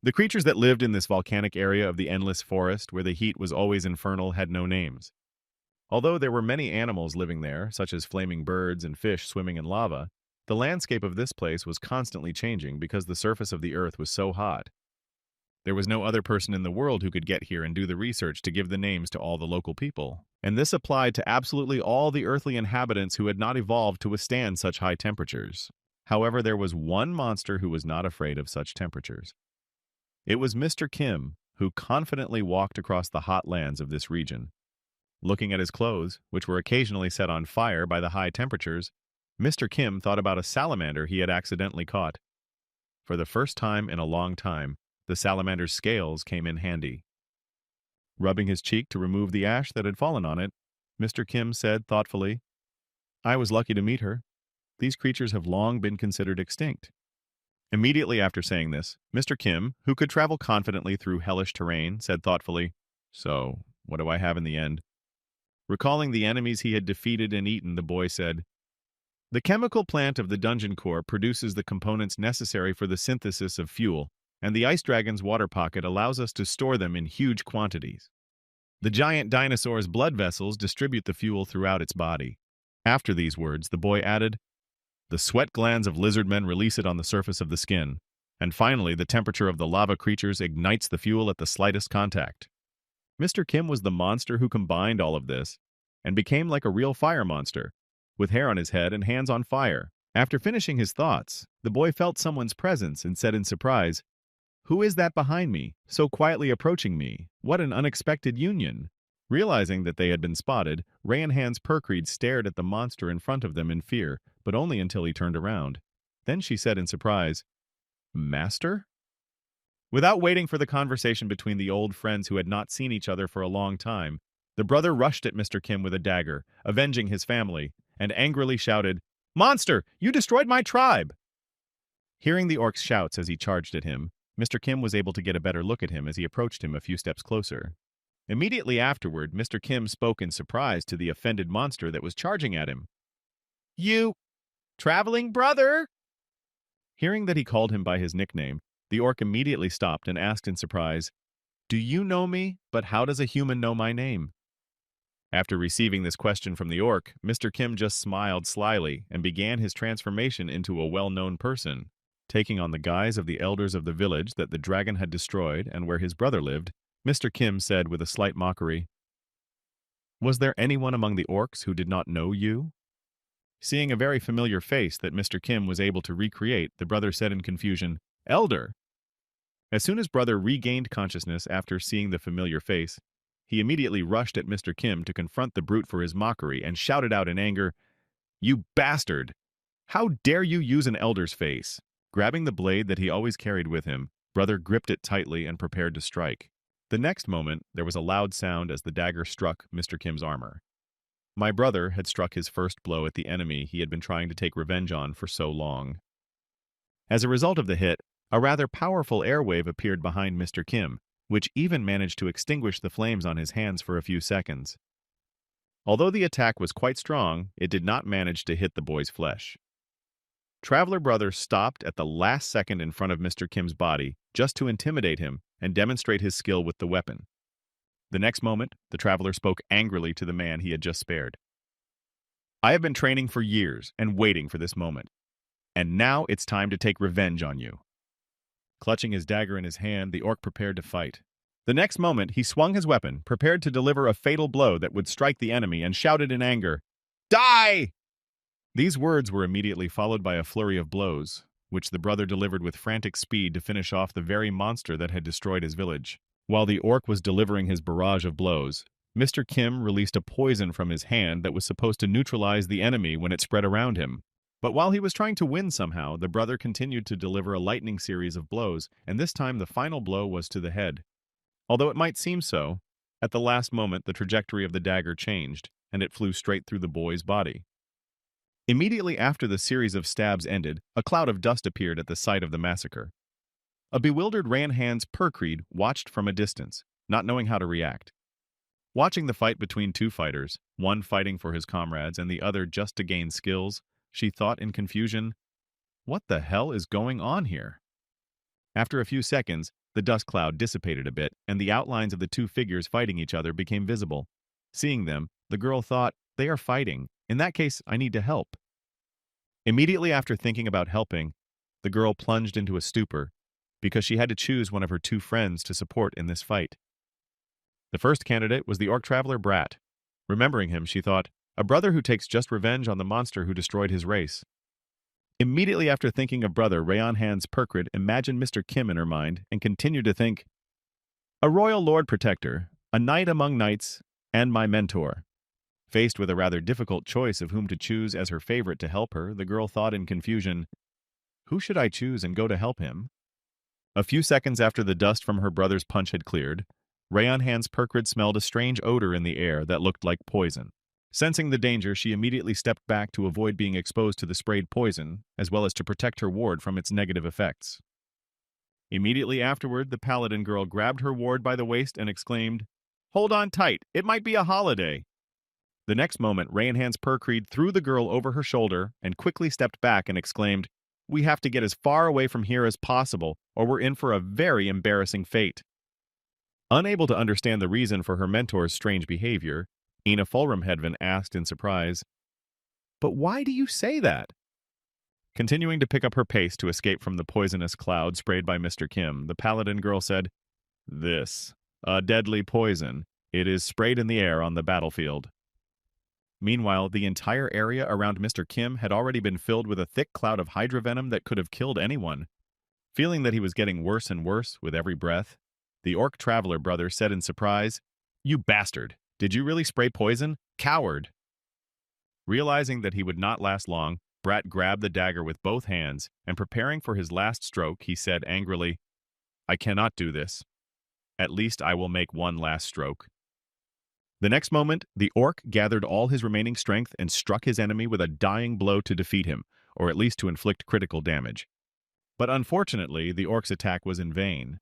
The creatures that lived in this volcanic area of the endless forest, where the heat was always infernal, had no names. Although there were many animals living there, such as flaming birds and fish swimming in lava, the landscape of this place was constantly changing because the surface of the earth was so hot. There was no other person in the world who could get here and do the research to give the names to all the local people, and this applied to absolutely all the earthly inhabitants who had not evolved to withstand such high temperatures. However, there was one monster who was not afraid of such temperatures. It was Mr. Kim, who confidently walked across the hot lands of this region. Looking at his clothes, which were occasionally set on fire by the high temperatures, Mr. Kim thought about a salamander he had accidentally caught. For the first time in a long time, the salamander's scales came in handy. Rubbing his cheek to remove the ash that had fallen on it, Mr. Kim said thoughtfully, "I was lucky to meet her. These creatures have long been considered extinct." Immediately after saying this, Mr. Kim, who could travel confidently through hellish terrain, said thoughtfully, "So, what do I have in the end?" Recalling the enemies he had defeated and eaten, the boy said, "The chemical plant of the dungeon core produces the components necessary for the synthesis of fuel, and the ice dragon's water pocket allows us to store them in huge quantities. The giant dinosaur's blood vessels distribute the fuel throughout its body." After these words, the boy added, "The sweat glands of lizard men release it on the surface of the skin, and finally the temperature of the lava creatures ignites the fuel at the slightest contact." Mr. Kim was the monster who combined all of this, and became like a real fire monster, with hair on his head and hands on fire. After finishing his thoughts, the boy felt someone's presence and said in surprise, "Who is that behind me, so quietly approaching me? What an unexpected union!" Realizing that they had been spotted, Ray and Hans Perkreed stared at the monster in front of them in fear, but only until he turned around. Then she said in surprise, "Master?" Without waiting for the conversation between the old friends who had not seen each other for a long time, the brother rushed at Mr. Kim with a dagger, avenging his family, and angrily shouted, "Monster, you destroyed my tribe!" Hearing the orc's shouts as he charged at him, Mr. Kim was able to get a better look at him as he approached him a few steps closer. Immediately afterward, Mr. Kim spoke in surprise to the offended monster that was charging at him. "You traveling brother?" Hearing that he called him by his nickname, the orc immediately stopped and asked in surprise, "Do you know me? But how does a human know my name?" After receiving this question from the orc, Mr. Kim just smiled slyly and began his transformation into a well-known person. Taking on the guise of the elders of the village that the dragon had destroyed and where his brother lived, Mr. Kim said with a slight mockery, "Was there anyone among the orcs who did not know you?" Seeing a very familiar face that Mr. Kim was able to recreate, the brother said in confusion, "Elder." As soon as brother regained consciousness after seeing the familiar face, he immediately rushed at Mr. Kim to confront the brute for his mockery and shouted out in anger, "You bastard! How dare you use an elder's face?" Grabbing the blade that he always carried with him, brother gripped it tightly and prepared to strike. The next moment, there was a loud sound as the dagger struck Mr. Kim's armor. My brother had struck his first blow at the enemy he had been trying to take revenge on for so long. As a result of the hit, a rather powerful airwave appeared behind Mr. Kim, which even managed to extinguish the flames on his hands for a few seconds. Although the attack was quite strong, it did not manage to hit the boy's flesh. Traveler Brother stopped at the last second in front of Mr. Kim's body just to intimidate him and demonstrate his skill with the weapon. The next moment, the traveler spoke angrily to the man he had just spared. "I have been training for years and waiting for this moment, and now it's time to take revenge on you." Clutching his dagger in his hand, the orc prepared to fight. The next moment, he swung his weapon, prepared to deliver a fatal blow that would strike the enemy, and shouted in anger, "Die!" These words were immediately followed by a flurry of blows, which the brother delivered with frantic speed to finish off the very monster that had destroyed his village. While the orc was delivering his barrage of blows, Mr. Kim released a poison from his hand that was supposed to neutralize the enemy when it spread around him. But while he was trying to win somehow, the brother continued to deliver a lightning series of blows, and this time the final blow was to the head. Although it might seem so, at the last moment the trajectory of the dagger changed, and it flew straight through the boy's body. Immediately after the series of stabs ended, a cloud of dust appeared at the site of the massacre. A bewildered Hans Perkreed watched from a distance, not knowing how to react. Watching the fight between two fighters, one fighting for his comrades and the other just to gain skills, she thought in confusion, "What the hell is going on here?" After a few seconds, the dust cloud dissipated a bit, and the outlines of the two figures fighting each other became visible. Seeing them, the girl thought, "They are fighting. In that case, I need to help." Immediately after thinking about helping, the girl plunged into a stupor, because she had to choose one of her two friends to support in this fight. The first candidate was the orc traveler Brat. Remembering him, she thought, a brother who takes just revenge on the monster who destroyed his race. Immediately after thinking of brother Hans Perkreed imagined Mr. Kim in her mind and continued to think, "A royal lord protector, a knight among knights, and my mentor. Faced with a rather difficult choice of whom to choose as her favorite to help her, the girl thought in confusion, who should I choose and go to help him? A few seconds after the dust from her brother's punch had cleared, Rayon Hands Perkrid smelled a strange odor in the air that looked like poison. Sensing the danger, she immediately stepped back to avoid being exposed to the sprayed poison, as well as to protect her ward from its negative effects. Immediately afterward, the paladin girl grabbed her ward by the waist and exclaimed, "Hold on tight, it might be a holiday." The next moment, Rayon Hands Perkrid threw the girl over her shoulder and quickly stepped back and exclaimed, "We have to get as far away from here as possible, or we're in for a very embarrassing fate." Unable to understand the reason for her mentor's strange behavior, Ina Fulramhedvin asked in surprise, "But why do you say that?" Continuing to pick up her pace to escape from the poisonous cloud sprayed by Mr. Kim, the paladin girl said, "This, a deadly poison. It is sprayed in the air on the battlefield." Meanwhile, the entire area around Mr. Kim had already been filled with a thick cloud of hydra venom that could have killed anyone. Feeling that he was getting worse and worse with every breath, the orc traveler brother said in surprise, "You bastard! Did you really spray poison? Coward!" Realizing that he would not last long, Brat grabbed the dagger with both hands, and preparing for his last stroke, he said angrily, "I cannot do this. At least I will make one last stroke." The next moment, the orc gathered all his remaining strength and struck his enemy with a dying blow to defeat him, or at least to inflict critical damage. But unfortunately, the orc's attack was in vain.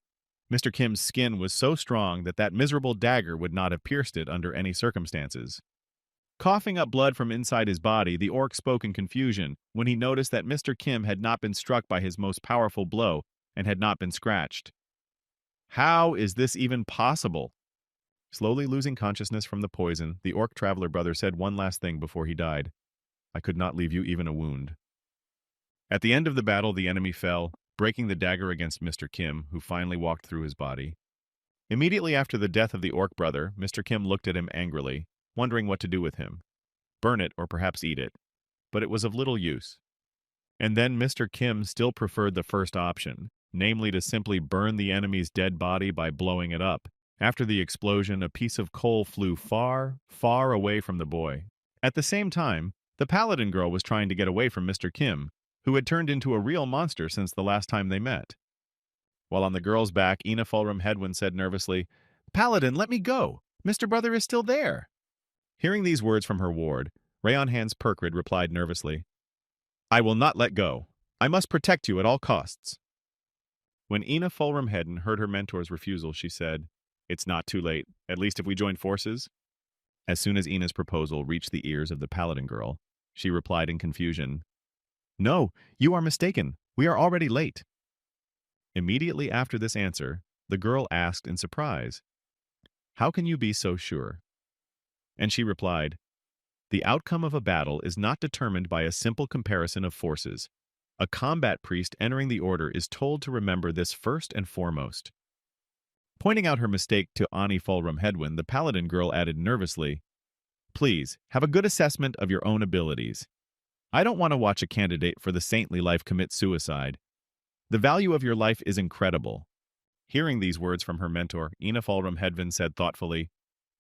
Mr. Kim's skin was so strong that that miserable dagger would not have pierced it under any circumstances. Coughing up blood from inside his body, the orc spoke in confusion when he noticed that Mr. Kim had not been struck by his most powerful blow and had not been scratched. How is this even possible? Slowly losing consciousness from the poison, the orc traveler brother said one last thing before he died. "I could not leave you even a wound." At the end of the battle, the enemy fell, breaking the dagger against Mr. Kim, who finally walked through his body. Immediately after the death of the orc brother, Mr. Kim looked at him angrily, wondering what to do with him. Burn it or perhaps eat it. But it was of little use. And then Mr. Kim still preferred the first option, namely to simply burn the enemy's dead body by blowing it up. After the explosion, a piece of coal flew far, far away from the boy. At the same time, the paladin girl was trying to get away from Mr. Kim, who had turned into a real monster since the last time they met. While on the girl's back, Ina Fulramhedvin said nervously, "Paladin, let me go! Mr. Brother is still there!" Hearing these words from her ward, Rayon Hands Perkrid replied nervously, "I will not let go. I must protect you at all costs." When Ina Fulramhedvin heard her mentor's refusal, she said, "It's not too late, at least if we join forces." As soon as Ina's proposal reached the ears of the paladin girl, she replied in confusion, "No, you are mistaken. We are already late." Immediately after this answer, the girl asked in surprise, "How can you be so sure?" And she replied, "The outcome of a battle is not determined by a simple comparison of forces. A combat priest entering the order is told to remember this first and foremost." Pointing out her mistake to Ani Fulramhedvin, the paladin girl added nervously, "Please, have a good assessment of your own abilities. I don't want to watch a candidate for the saintly life commit suicide. The value of your life is incredible." Hearing these words from her mentor, Ina Fulramhedvin said thoughtfully,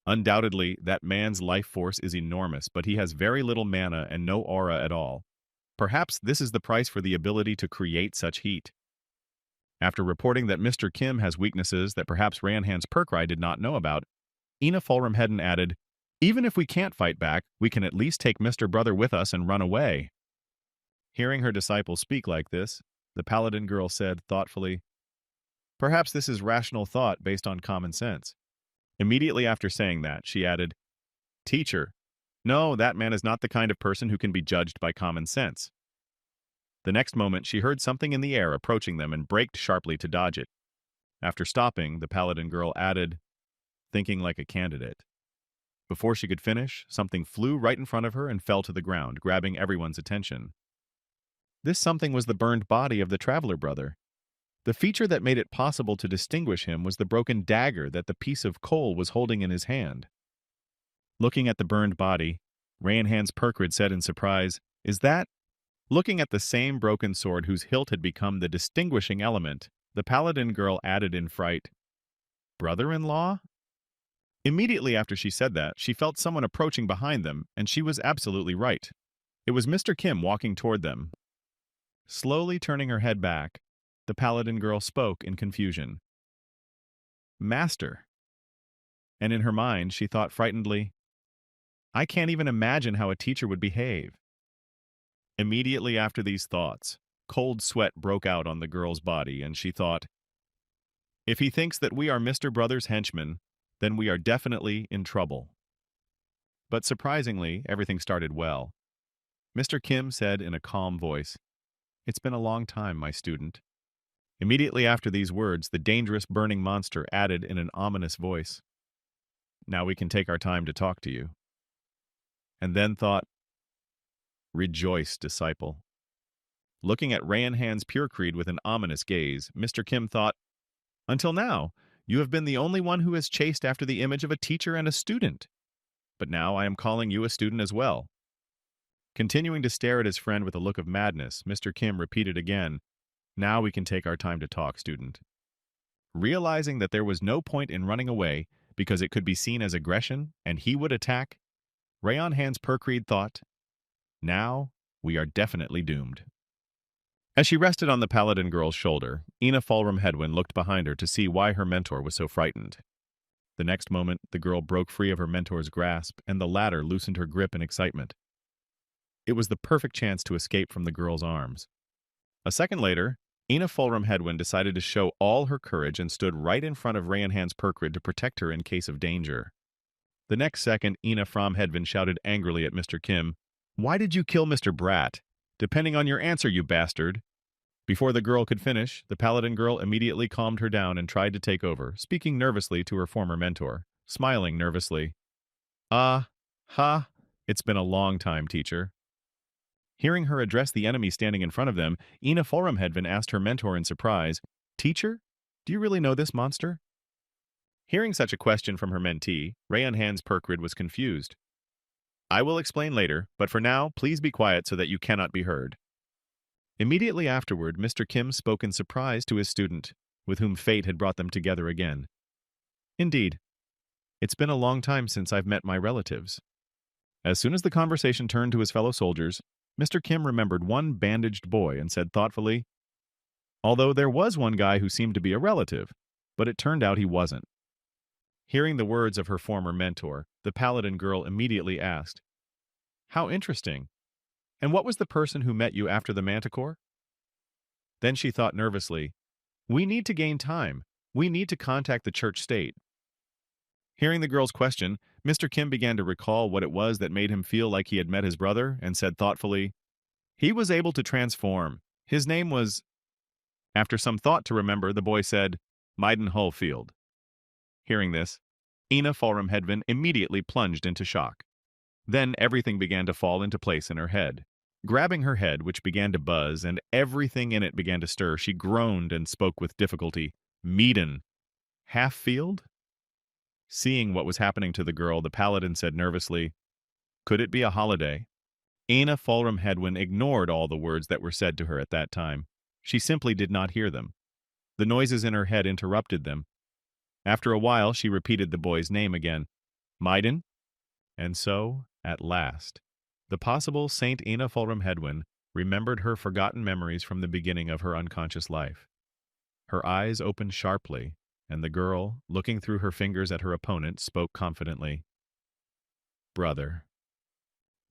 "Undoubtedly, that man's life force is enormous, but he has very little mana and no aura at all. Perhaps this is the price for the ability to create such heat." After reporting that Mr. Kim has weaknesses that perhaps Rayon Hands Perkrid did not know about, Ina Fulramhedvin added, "Even if we can't fight back, we can at least take Mr. Brother with us and run away." Hearing her disciple speak like this, the paladin girl said thoughtfully, "Perhaps this is rational thought based on common sense." Immediately after saying that, she added, "Teacher, no, that man is not the kind of person who can be judged by common sense." The next moment, she heard something in the air approaching them and braked sharply to dodge it. After stopping, the paladin girl added, "Thinking like a candidate." Before she could finish, something flew right in front of her and fell to the ground, grabbing everyone's attention. This something was the burned body of the traveler brother. The feature that made it possible to distinguish him was the broken dagger that the piece of coal was holding in his hand. Looking at the burned body, Rayon Hands Perkrid said in surprise, "Is that—" Looking at the same broken sword whose hilt had become the distinguishing element, the paladin girl added in fright, "Brother-in-law?" Immediately after she said that, she felt someone approaching behind them, and she was absolutely right. It was Mr. Kim walking toward them. Slowly turning her head back, the paladin girl spoke in confusion. Master. And in her mind, she thought frightenedly, I can't even imagine how a teacher would behave. Immediately after these thoughts, cold sweat broke out on the girl's body, and she thought, if he thinks that we are Mr. Brother's henchmen, then we are definitely in trouble. But surprisingly, everything started well. Mr. Kim said in a calm voice, It's been a long time, my student. Immediately after these words, the dangerous burning monster added in an ominous voice, Now we can take our time to talk to you. And then thought, Rejoice, disciple. Looking at Rayanhan's pure creed with an ominous gaze, Mr. Kim thought, Until now, you have been the only one who has chased after the image of a teacher and a student. But now I am calling you a student as well. Continuing to stare at his friend with a look of madness, Mr. Kim repeated again, Now we can take our time to talk, student. Realizing that there was no point in running away because it could be seen as aggression and he would attack, Rayanhan's Percreed thought, Now we are definitely doomed. As she rested on the paladin girl's shoulder, Ina Fulram Hedwin looked behind her to see why her mentor was so frightened. The next moment, the girl broke free of her mentor's grasp, and the latter loosened her grip in excitement. It was the perfect chance to escape from the girl's arms. A second later, Ina Fulram Hedwin decided to show all her courage and stood right in front of Rayanhan's Percrid to protect her in case of danger. The next second, Ina Fulram Hedwin shouted angrily at Mr. Kim, Why did you kill Mr. Brat? Depending on your answer, you bastard. Before the girl could finish, the paladin girl immediately calmed her down and tried to take over, speaking nervously to her former mentor, smiling nervously. It's been a long time, teacher. Hearing her address the enemy standing in front of them, Ina Fulram Hedvin asked her mentor in surprise, Teacher, do you really know this monster? Hearing such a question from her mentee, Rayanhan's Percrid was confused. I will explain later, but for now, please be quiet so that you cannot be heard. Immediately afterward, Mr. Kim spoke in surprise to his student, with whom fate had brought them together again. Indeed, it's been a long time since I've met my relatives. As soon as the conversation turned to his fellow soldiers, Mr. Kim remembered one bandaged boy and said thoughtfully, Although there was one guy who seemed to be a relative, but it turned out he wasn't. Hearing the words of her former mentor, the paladin girl immediately asked, How interesting. And what was the person who met you after the manticore? Then she thought nervously, We need to gain time. We need to contact the church state. Hearing the girl's question, Mr. Kim began to recall what it was that made him feel like he had met his brother and said thoughtfully, He was able to transform. His name was... After some thought to remember, the boy said, Maiden Hullfield. Hearing this, Ina Fulram Hedvin immediately plunged into shock. Then everything began to fall into place in her head. Grabbing her head, which began to buzz, and everything in it began to stir, she groaned and spoke with difficulty. Maiden. Halffield? Seeing what was happening to the girl, the paladin said nervously, Could it be a holiday? Ina Fulram Hedwin ignored all the words that were said to her at that time. She simply did not hear them. The noises in her head interrupted them. After a while, she repeated the boy's name again. Maiden? And so, at last, the possible Saint Ina Fulram Hedwin remembered her forgotten memories from the beginning of her unconscious life. Her eyes opened sharply, and the girl, looking through her fingers at her opponent, spoke confidently. Brother.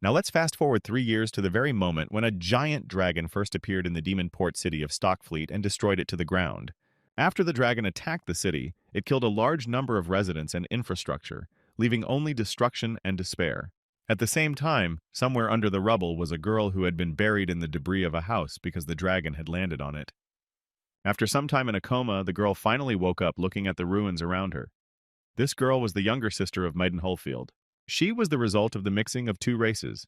Now let's fast forward 3 years to the very moment when a giant dragon first appeared in the demon port city of Stockfleet and destroyed it to the ground. After the dragon attacked the city, it killed a large number of residents and infrastructure, leaving only destruction and despair. At the same time, somewhere under the rubble was a girl who had been buried in the debris of a house because the dragon had landed on it. After some time in a coma, the girl finally woke up looking at the ruins around her. This girl was the younger sister of Maiden Hullfield. She was the result of the mixing of two races,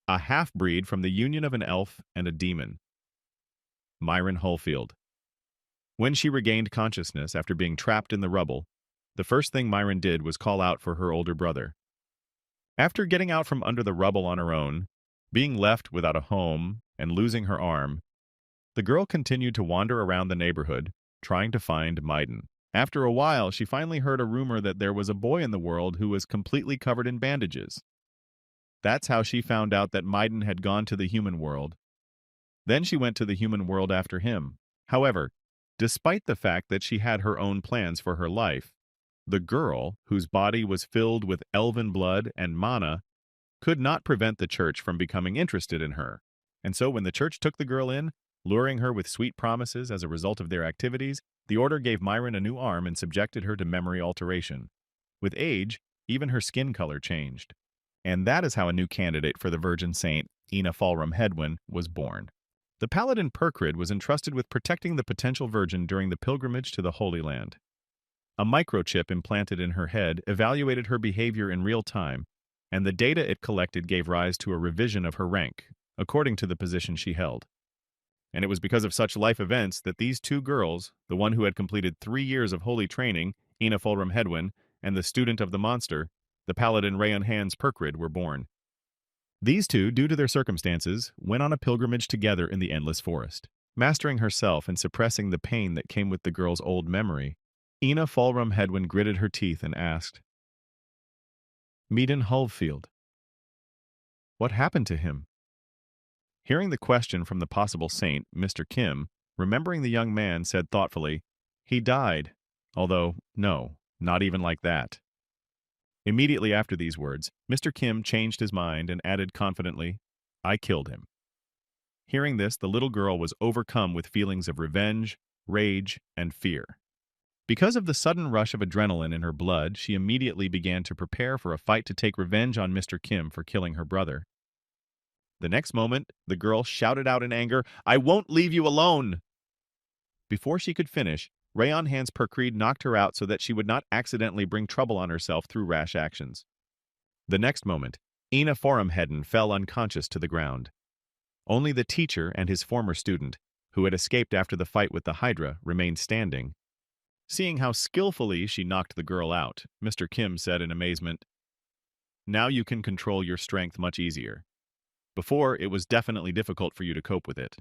a half-breed from the union of an elf and a demon. Myron Hullfield. When she regained consciousness after being trapped in the rubble, the first thing Myron did was call out for her older brother. After getting out from under the rubble on her own, being left without a home, and losing her arm, the girl continued to wander around the neighborhood, trying to find Maiden. After a while, she finally heard a rumor that there was a boy in the world who was completely covered in bandages. That's how she found out that Maiden had gone to the human world. Then she went to the human world after him. However, despite the fact that she had her own plans for her life, the girl, whose body was filled with elven blood and mana, could not prevent the church from becoming interested in her. And so when the church took the girl in, luring her with sweet promises as a result of their activities, the order gave Myron a new arm and subjected her to memory alteration. With age, even her skin color changed. And that is how a new candidate for the Virgin Saint, Ina Falrum Hedwin, was born. The paladin Perkrid was entrusted with protecting the potential virgin during the pilgrimage to the Holy Land. A microchip implanted in her head evaluated her behavior in real time, and the data it collected gave rise to a revision of her rank, according to the position she held. And it was because of such life events that these two girls, the one who had completed 3 years of holy training, Ina Fulram Hedwin, and the student of the monster, the paladin Rayon Hans Perkrid, were born. These two, due to their circumstances, went on a pilgrimage together in the endless forest. Mastering herself and suppressing the pain that came with the girl's old memory, Ina Fulram Hedwin gritted her teeth and asked, "Meaden Hulfield, what happened to him?" Hearing the question from the possible saint, Mr. Kim, remembering the young man, said thoughtfully, "He died. Although, no, not even like that." Immediately after these words, Mr. Kim changed his mind and added confidently, "I killed him." Hearing this, the little girl was overcome with feelings of revenge, rage, and fear. Because of the sudden rush of adrenaline in her blood, she immediately began to prepare for a fight to take revenge on Mr. Kim for killing her brother. The next moment, the girl shouted out in anger, "I won't leave you alone!" Before she could finish, Rayon Hans Perkrid knocked her out so that she would not accidentally bring trouble on herself through rash actions. The next moment, Ina Forumheden fell unconscious to the ground. Only the teacher and his former student, who had escaped after the fight with the Hydra, remained standing. Seeing how skillfully she knocked the girl out, Mr. Kim said in amazement, "Now you can control your strength much easier. Before, it was definitely difficult for you to cope with it."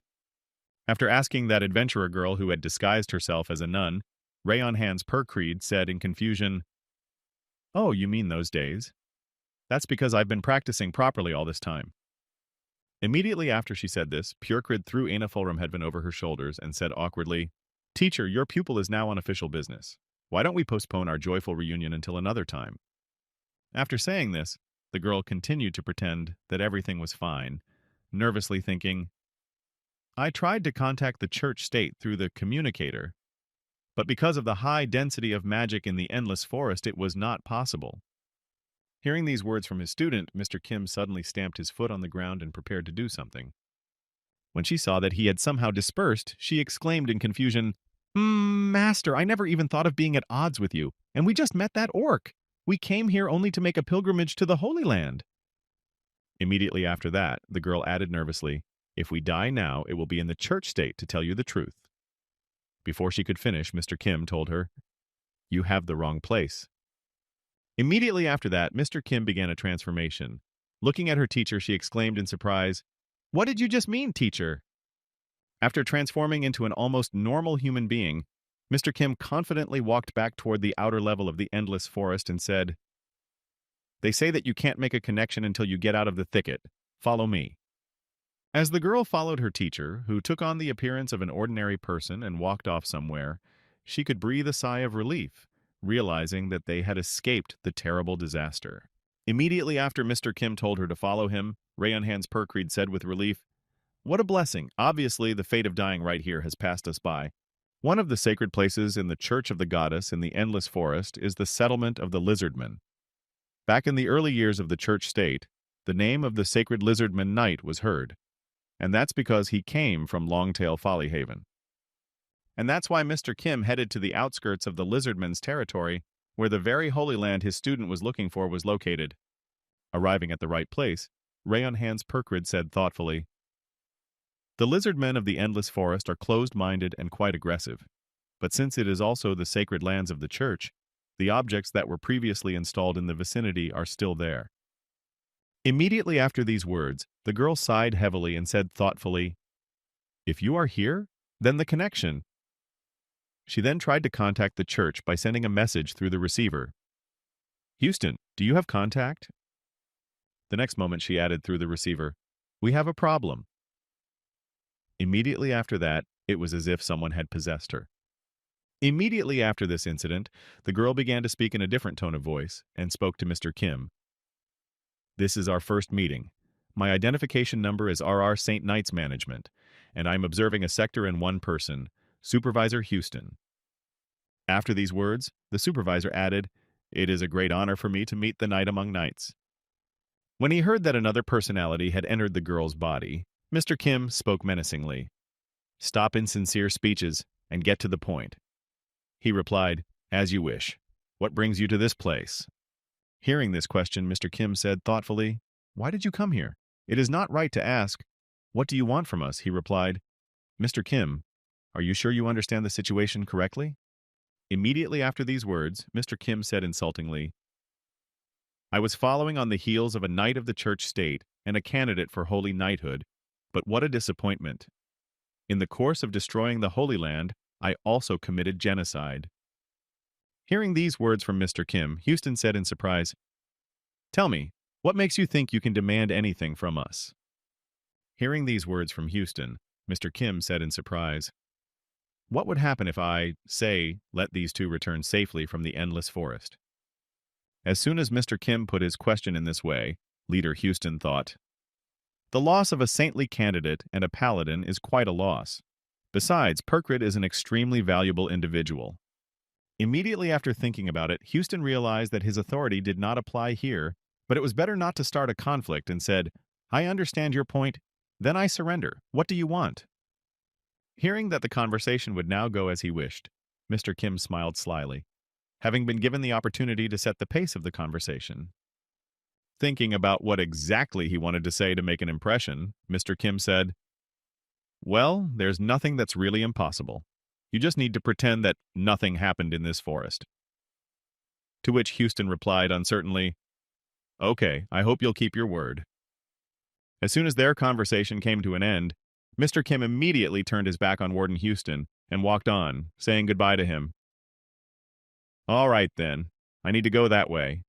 After asking that adventurer girl who had disguised herself as a nun, Rayon Hans Perkrid said in confusion, "Oh, you mean those days? That's because I've been practicing properly all this time." Immediately after she said this, Purkrid threw Ina Fulramhedvin over her shoulders and said awkwardly, "Teacher, your pupil is now on official business. Why don't we postpone our joyful reunion until another time?" After saying this, the girl continued to pretend that everything was fine, nervously thinking, "I tried to contact the church state through the communicator, but because of the high density of magic in the endless forest, it was not possible." Hearing these words from his student, Mr. Kim suddenly stamped his foot on the ground and prepared to do something. When she saw that he had somehow dispersed, she exclaimed in confusion, Master, I never even thought of being at odds with you, and we just met that orc. We came here only to make a pilgrimage to the Holy Land." Immediately after that, the girl added nervously, "If we die now, it will be in the church state to tell you the truth." Before she could finish, Mr. Kim told her, "You have the wrong place." Immediately after that, Mr. Kim began a transformation. Looking at her teacher, she exclaimed in surprise, "What did you just mean, teacher?" After transforming into an almost normal human being, Mr. Kim confidently walked back toward the outer level of the endless forest and said, "They say that you can't make a connection until you get out of the thicket. Follow me." As the girl followed her teacher, who took on the appearance of an ordinary person and walked off somewhere, she could breathe a sigh of relief, realizing that they had escaped the terrible disaster. Immediately after Mr. Kim told her to follow him, Rayon Hans Perkrid said with relief, "What a blessing. Obviously, the fate of dying right here has passed us by. One of the sacred places in the Church of the Goddess in the Endless Forest is the settlement of the Lizardmen. Back in the early years of the church state, the name of the sacred Lizardman Knight was heard, and that's because he came from Longtail Follyhaven. And that's why Mr. Kim headed to the outskirts of the Lizardmen's territory, where the very Holy Land his student was looking for was located." Arriving at the right place, Rayon Hans Perkrid said thoughtfully, "The Lizardmen of the Endless Forest are closed-minded and quite aggressive. But since it is also the sacred lands of the church, the objects that were previously installed in the vicinity are still there." Immediately after these words, the girl sighed heavily and said thoughtfully, "If you are here, then the connection." She then tried to contact the church by sending a message through the receiver. Houston, do you have contact? The next moment she added through the receiver, we have a problem. Immediately after that, it was as if someone had possessed her. Immediately after this incident, the girl began to speak in a different tone of voice and spoke to Mr. Kim. This is our first meeting. My identification number is RR St. Knight's Management, and I'm observing a sector in one person, Supervisor Houston. After these words, the supervisor added, it is a great honor for me to meet the knight among knights. When he heard that another personality had entered the girl's body, Mr. Kim spoke menacingly. Stop insincere speeches and get to the point. He replied, as you wish. What brings you to this place? Hearing this question, Mr. Kim said thoughtfully, why did you come here? It is not right to ask. What do you want from us? He replied, Mr. Kim, are you sure you understand the situation correctly? Immediately after these words, Mr. Kim said insultingly, I was following on the heels of a knight of the church state and a candidate for holy knighthood, but what a disappointment. In the course of destroying the Holy Land, I also committed genocide. Hearing these words from Mr. Kim, Houston said in surprise, Tell me, what makes you think you can demand anything from us? Hearing these words from Houston, Mr. Kim said in surprise, What would happen if I, say, let these two return safely from the endless forest? As soon as Mr. Kim put his question in this way, Leader Houston thought, The loss of a saintly candidate and a paladin is quite a loss. Besides, Perkrit is an extremely valuable individual. Immediately after thinking about it, Houston realized that his authority did not apply here, but it was better not to start a conflict and said, I understand your point, then I surrender. What do you want? Hearing that the conversation would now go as he wished, Mr. Kim smiled slyly, having been given the opportunity to set the pace of the conversation. Thinking about what exactly he wanted to say to make an impression, Mr. Kim said, Well, there's nothing that's really impossible. You just need to pretend that nothing happened in this forest. To which Houston replied uncertainly, Okay, I hope you'll keep your word. As soon as their conversation came to an end, Mr. Kim immediately turned his back on Warden Houston and walked on, saying goodbye to him. All right, then. I need to go that way.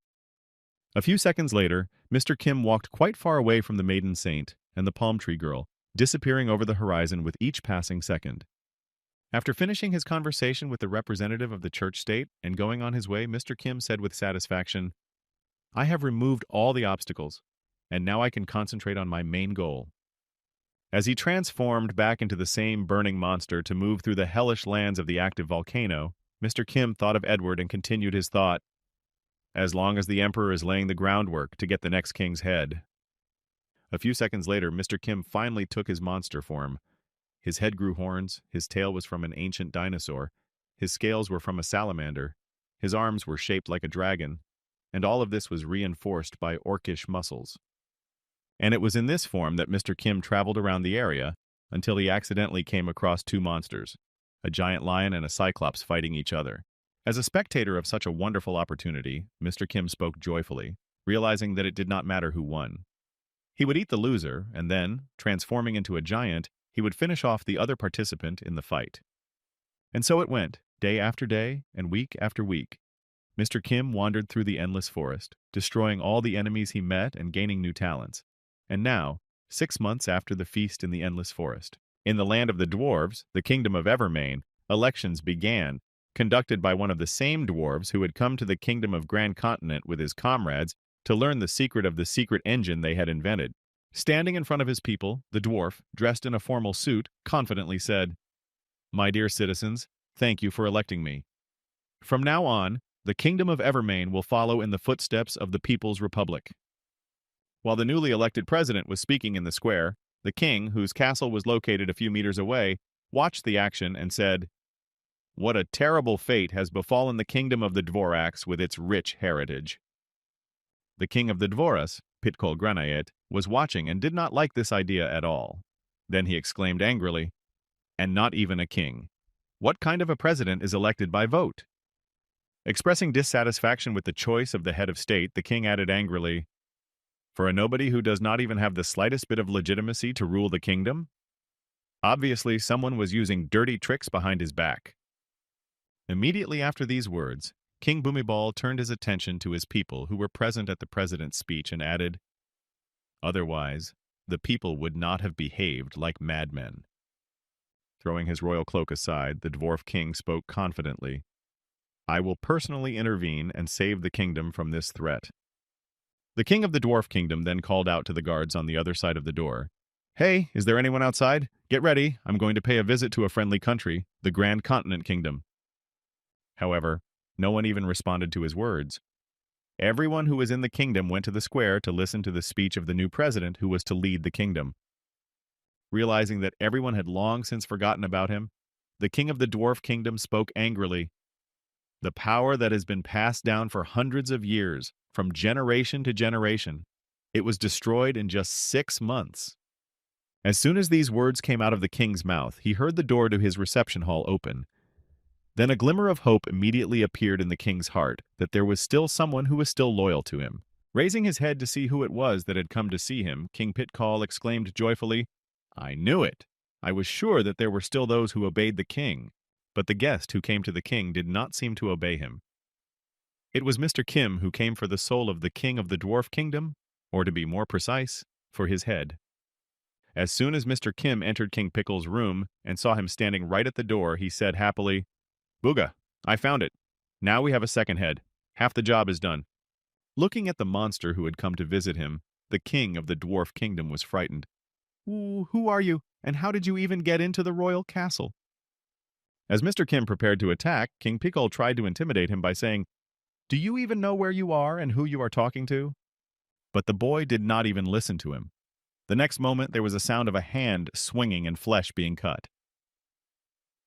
A few seconds later, Mr. Kim walked quite far away from the maiden saint and the palm tree girl, disappearing over the horizon with each passing second. After finishing his conversation with the representative of the church state and going on his way, Mr. Kim said with satisfaction, I have removed all the obstacles, and now I can concentrate on my main goal. As he transformed back into the same burning monster to move through the hellish lands of the active volcano, Mr. Kim thought of Edward and continued his thought, as long as the Emperor is laying the groundwork to get the next king's head. A few seconds later, Mr. Kim finally took his monster form. His head grew horns, his tail was from an ancient dinosaur, his scales were from a salamander, his arms were shaped like a dragon, and all of this was reinforced by orcish muscles. And it was in this form that Mr. Kim traveled around the area until he accidentally came across two monsters, a giant lion and a cyclops fighting each other. As a spectator of such a wonderful opportunity, Mr. Kim spoke joyfully, realizing that it did not matter who won. He would eat the loser, and then, transforming into a giant, he would finish off the other participant in the fight. And so it went, day after day and week after week. Mr. Kim wandered through the endless forest, destroying all the enemies he met and gaining new talents. And now, 6 months after the feast in the endless forest, in the land of the dwarves, the kingdom of Evermain, elections began, conducted by one of the same dwarves who had come to the kingdom of Grand Continent with his comrades to learn the secret of the secret engine they had invented. Standing in front of his people, the dwarf, dressed in a formal suit, confidently said, My dear citizens, thank you for electing me. From now on, the kingdom of Evermain will follow in the footsteps of the People's Republic. While the newly elected president was speaking in the square, the king, whose castle was located a few meters away, watched the action and said, What a terrible fate has befallen the kingdom of the Dvorax with its rich heritage. The king of the Dvoras, Pitkol Granayet, was watching and did not like this idea at all. Then he exclaimed angrily, And not even a king. What kind of a president is elected by vote? Expressing dissatisfaction with the choice of the head of state, the king added angrily, For a nobody who does not even have the slightest bit of legitimacy to rule the kingdom? Obviously, someone was using dirty tricks behind his back. Immediately after these words, King Bhumibol turned his attention to his people who were present at the president's speech and added, "Otherwise, the people would not have behaved like madmen." Throwing his royal cloak aside, the dwarf king spoke confidently, "I will personally intervene and save the kingdom from this threat." The king of the dwarf kingdom then called out to the guards on the other side of the door, "Hey, is there anyone outside? Get ready, I'm going to pay a visit to a friendly country, the Grand Continent Kingdom." However, no one even responded to his words. Everyone who was in the kingdom went to the square to listen to the speech of the new president who was to lead the kingdom. Realizing that everyone had long since forgotten about him, the king of the dwarf kingdom spoke angrily. "The power that has been passed down for hundreds of years, from generation to generation, it was destroyed in just 6 months." As soon as these words came out of the king's mouth, he heard the door to his reception hall open. Then a glimmer of hope immediately appeared in the king's heart that there was still someone who was still loyal to him. Raising his head to see who it was that had come to see him, King Pitcall exclaimed joyfully, "I knew it! I was sure that there were still those who obeyed the king." But the guest who came to the king did not seem to obey him. It was Mr. Kim who came for the soul of the king of the dwarf kingdom, or to be more precise, for his head. As soon as Mr. Kim entered King Pickle's room and saw him standing right at the door, he said happily, "Booga, I found it. Now we have a second head. Half the job is done." Looking at the monster who had come to visit him, the king of the dwarf kingdom was frightened. Who are you, and how did you even get into the royal castle?" As Mr. Kim prepared to attack, King Pickle tried to intimidate him by saying, "Do you even know where you are and who you are talking to?" But the boy did not even listen to him. The next moment, there was a sound of a hand swinging and flesh being cut.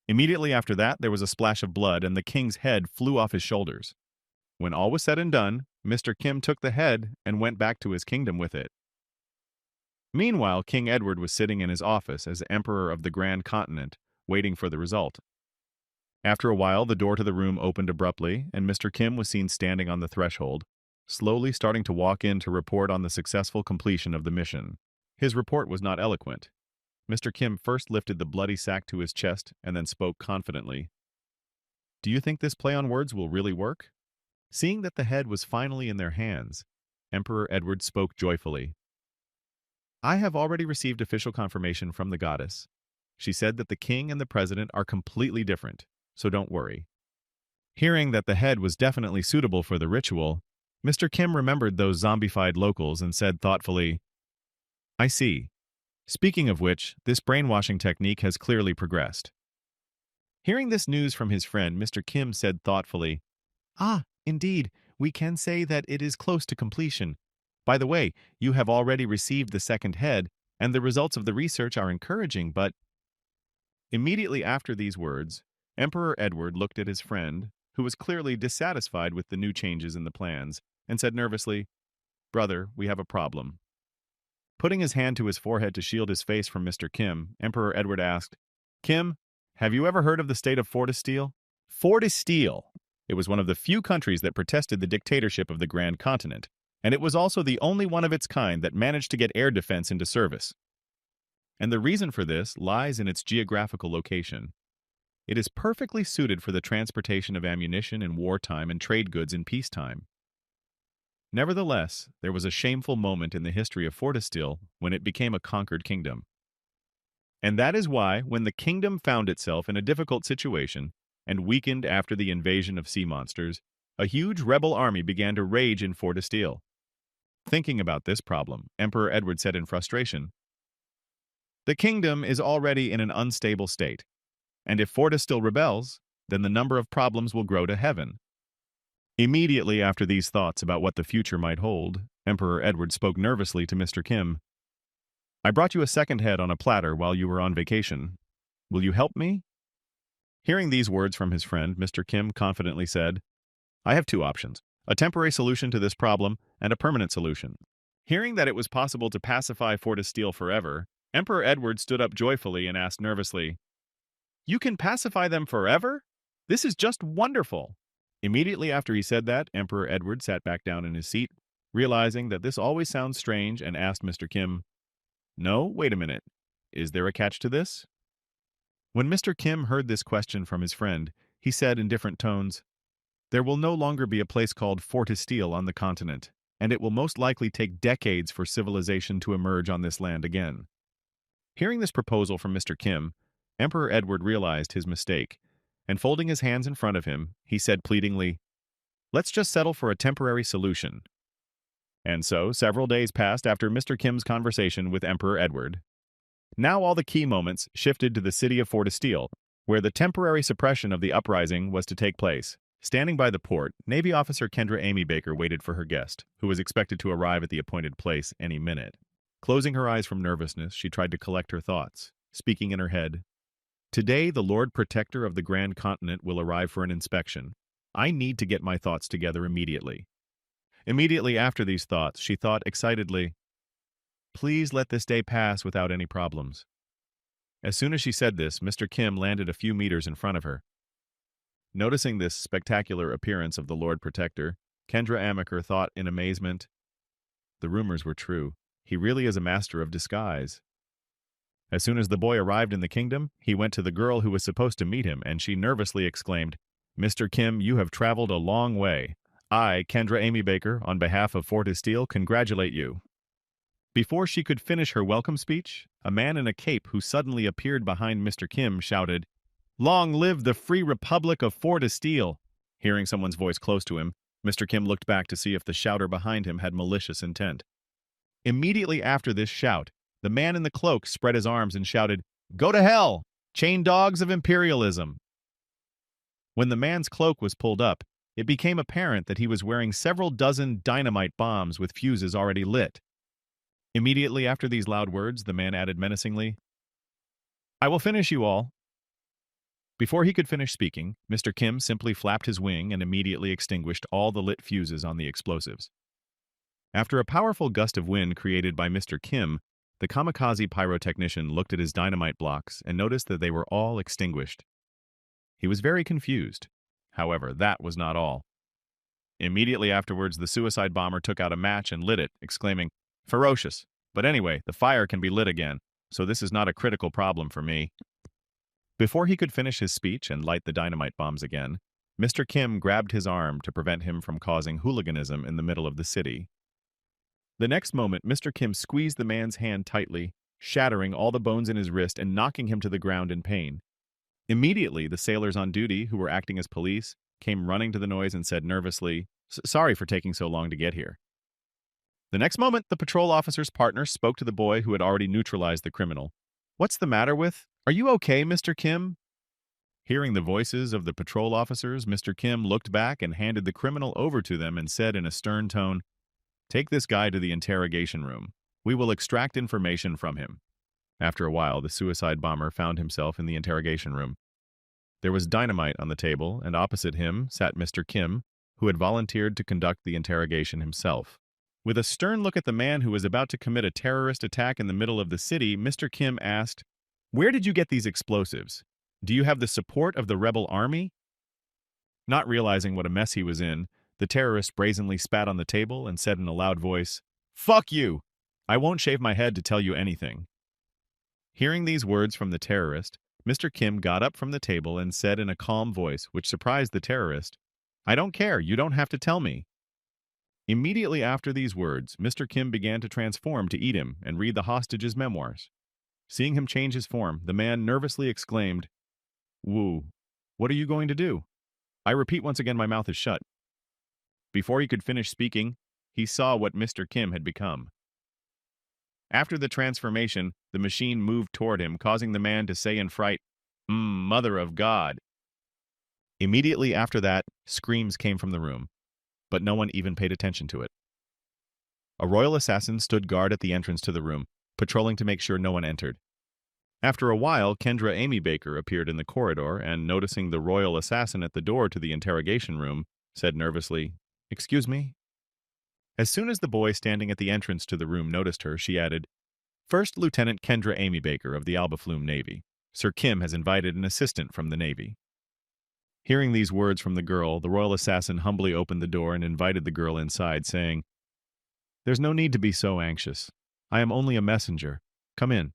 Immediately after that, there was a splash of blood, and the king's head flew off his shoulders. When all was said and done, Mr. Kim took the head and went back to his kingdom with it. Meanwhile, King Edward was sitting in his office as Emperor of the Grand Continent, waiting for the result. After a while, the door to the room opened abruptly, and Mr. Kim was seen standing on the threshold, slowly starting to walk in to report on the successful completion of the mission. His report was not eloquent. Mr. Kim first lifted the bloody sack to his chest and then spoke confidently. "Do you think this play on words will really work?" Seeing that the head was finally in their hands, Emperor Edward spoke joyfully. "I have already received official confirmation from the goddess. She said that the king and the president are completely different, so don't worry." Hearing that the head was definitely suitable for the ritual, Mr. Kim remembered those zombified locals and said thoughtfully, "I see. Speaking of which, this brainwashing technique has clearly progressed." Hearing this news from his friend, Mr. Kim said thoughtfully, "Indeed, we can say that it is close to completion. By the way, you have already received the second head, and the results of the research are encouraging, but—" Immediately after these words, Emperor Edward looked at his friend, who was clearly dissatisfied with the new changes in the plans, and said nervously, "Brother, we have a problem." Putting his hand to his forehead to shield his face from Mr. Kim, Emperor Edward asked, "Kim, have you ever heard of the state of Fortestille?" Fortestille! It was one of the few countries that protested the dictatorship of the Grand Continent, and it was also the only one of its kind that managed to get air defense into service. And the reason for this lies in its geographical location. It is perfectly suited for the transportation of ammunition in wartime and trade goods in peacetime. Nevertheless, there was a shameful moment in the history of Fortestille when it became a conquered kingdom. And that is why, when the kingdom found itself in a difficult situation and weakened after the invasion of sea monsters, a huge rebel army began to rage in Fortestille. Thinking about this problem, Emperor Edward said in frustration, "The kingdom is already in an unstable state, and if Fortestille rebels, then the number of problems will grow to heaven." Immediately after these thoughts about what the future might hold, Emperor Edward spoke nervously to Mr. Kim. "I brought you a second head on a platter while you were on vacation. Will you help me?" Hearing these words from his friend, Mr. Kim confidently said, "I have two options, a temporary solution to this problem and a permanent solution." Hearing that it was possible to pacify Fortestille forever, Emperor Edward stood up joyfully and asked nervously, "You can pacify them forever? This is just wonderful!" Immediately after he said that, Emperor Edward sat back down in his seat, realizing that this always sounds strange, and asked Mr. Kim, "No, wait a minute. Is there a catch to this?" When Mr. Kim heard this question from his friend, he said in different tones. There will no longer be a place called Fortestille on the continent, and it will most likely take decades for civilization to emerge on this land again. Hearing this proposal from Mr. Kim, Emperor Edward realized his mistake, and folding his hands in front of him, he said pleadingly, "Let's just settle for a temporary solution." And so, several days passed after Mr. Kim's conversation with Emperor Edward. Now all the key moments shifted to the city of Fortestille, where the temporary suppression of the uprising was to take place. Standing by the port, Navy officer Kendra Amy Baker waited for her guest, who was expected to arrive at the appointed place any minute. Closing her eyes from nervousness, she tried to collect her thoughts, speaking in her head. Today, the Lord Protector of the Grand Continent will arrive for an inspection. I need to get my thoughts together immediately. Immediately after these thoughts, she thought excitedly, "Please let this day pass without any problems." As soon as she said this, Mr. Kim landed a few meters in front of her. Noticing this spectacular appearance of the Lord Protector, Kendra Amaker thought in amazement, the rumors were true. He really is a master of disguise. As soon as the boy arrived in the kingdom, he went to the girl who was supposed to meet him, and she nervously exclaimed, "Mr. Kim, you have traveled a long way. I, Kendra Amy Baker, on behalf of Fortestille, congratulate you." Before she could finish her welcome speech, a man in a cape who suddenly appeared behind Mr. Kim shouted, "Long live the Free Republic of Fortestille!" Hearing someone's voice close to him, Mr. Kim looked back to see if the shouter behind him had malicious intent. Immediately after this shout, the man in the cloak spread his arms and shouted, "Go to hell, chain dogs of imperialism!" When the man's cloak was pulled up, it became apparent that he was wearing several dozen dynamite bombs with fuses already lit. Immediately after these loud words, the man added menacingly, "I will finish you all." Before he could finish speaking, Mr. Kim simply flapped his wing and immediately extinguished all the lit fuses on the explosives. After a powerful gust of wind created by Mr. Kim, the kamikaze pyrotechnician looked at his dynamite blocks and noticed that they were all extinguished. He was very confused. However, that was not all. Immediately afterwards, the suicide bomber took out a match and lit it, exclaiming, "Ferocious. But anyway, the fire can be lit again, so this is not a critical problem for me." Before he could finish his speech and light the dynamite bombs again, Mr. Kim grabbed his arm to prevent him from causing hooliganism in the middle of the city. The next moment, Mr. Kim squeezed the man's hand tightly, shattering all the bones in his wrist and knocking him to the ground in pain. Immediately, the sailors on duty, who were acting as police, came running to the noise and said nervously, "Sorry for taking so long to get here." The next moment, the patrol officer's partner spoke to the boy who had already neutralized the criminal. "What's the matter with? Are you okay, Mr. Kim?" Hearing the voices of the patrol officers, Mr. Kim looked back and handed the criminal over to them and said in a stern tone, "Take this guy to the interrogation room. We will extract information from him." After a while, the suicide bomber found himself in the interrogation room. There was dynamite on the table, and opposite him sat Mr. Kim, who had volunteered to conduct the interrogation himself. With a stern look at the man who was about to commit a terrorist attack in the middle of the city, Mr. Kim asked, "Where did you get these explosives? Do you have the support of the rebel army?" Not realizing what a mess he was in, the terrorist brazenly spat on the table and said in a loud voice, "Fuck you! I won't shave my head to tell you anything." Hearing these words from the terrorist, Mr. Kim got up from the table and said in a calm voice, which surprised the terrorist, "I don't care, you don't have to tell me." Immediately after these words, Mr. Kim began to transform to eat him and read the hostage's memoirs. Seeing him change his form, the man nervously exclaimed, "Woo, what are you going to do? I repeat once again, my mouth is shut." Before he could finish speaking, he saw what Mr. Kim had become. After the transformation, the machine moved toward him, causing the man to say in fright, Mother of God." Immediately after that, screams came from the room, but no one even paid attention to it. A royal assassin stood guard at the entrance to the room, patrolling to make sure no one entered. After a while, Kendra Amy Baker appeared in the corridor and, noticing the royal assassin at the door to the interrogation room, said nervously, "Excuse me?" As soon as the boy standing at the entrance to the room noticed her, she added, "First Lieutenant Kendra Amy Baker of the Alba Flume Navy. Sir Kim has invited an assistant from the Navy." Hearing these words from the girl, the royal assassin humbly opened the door and invited the girl inside, saying, "There's no need to be so anxious. I am only a messenger. Come in."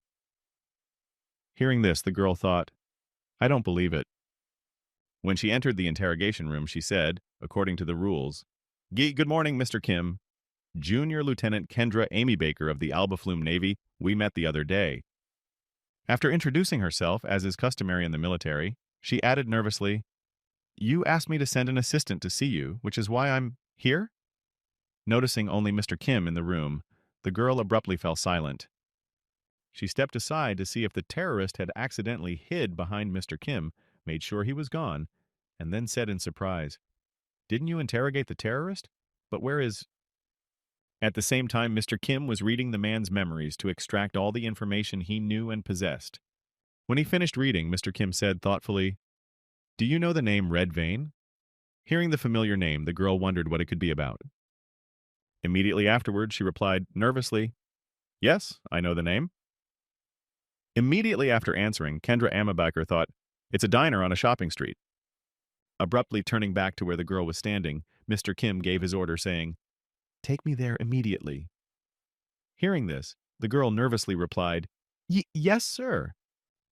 Hearing this, the girl thought, "I don't believe it." When she entered the interrogation room, she said, according to the rules, Good morning, Mr. Kim. Junior Lieutenant Kendra Amy Baker of the Albaflume Navy. We met the other day. After introducing herself, as is customary in the military, she added nervously, You asked me to send an assistant to see you, which is why I'm here? Noticing only Mr. Kim in the room, the girl abruptly fell silent. She stepped aside to see if the terrorist had accidentally hid behind Mr. Kim, made sure he was gone, and then said in surprise, Didn't you interrogate the terrorist? But where is... At the same time, Mr. Kim was reading the man's memories to extract all the information he knew and possessed. When he finished reading, Mr. Kim said thoughtfully, Do you know the name Red Vein? Hearing the familiar name, the girl wondered what it could be about. Immediately afterward, she replied nervously, Yes, I know the name. Immediately after answering, Kendra Amabaker thought, It's a diner on a shopping street. Abruptly turning back to where the girl was standing, Mr. Kim gave his order, saying, Take me there immediately. Hearing this, the girl nervously replied, Yes, sir.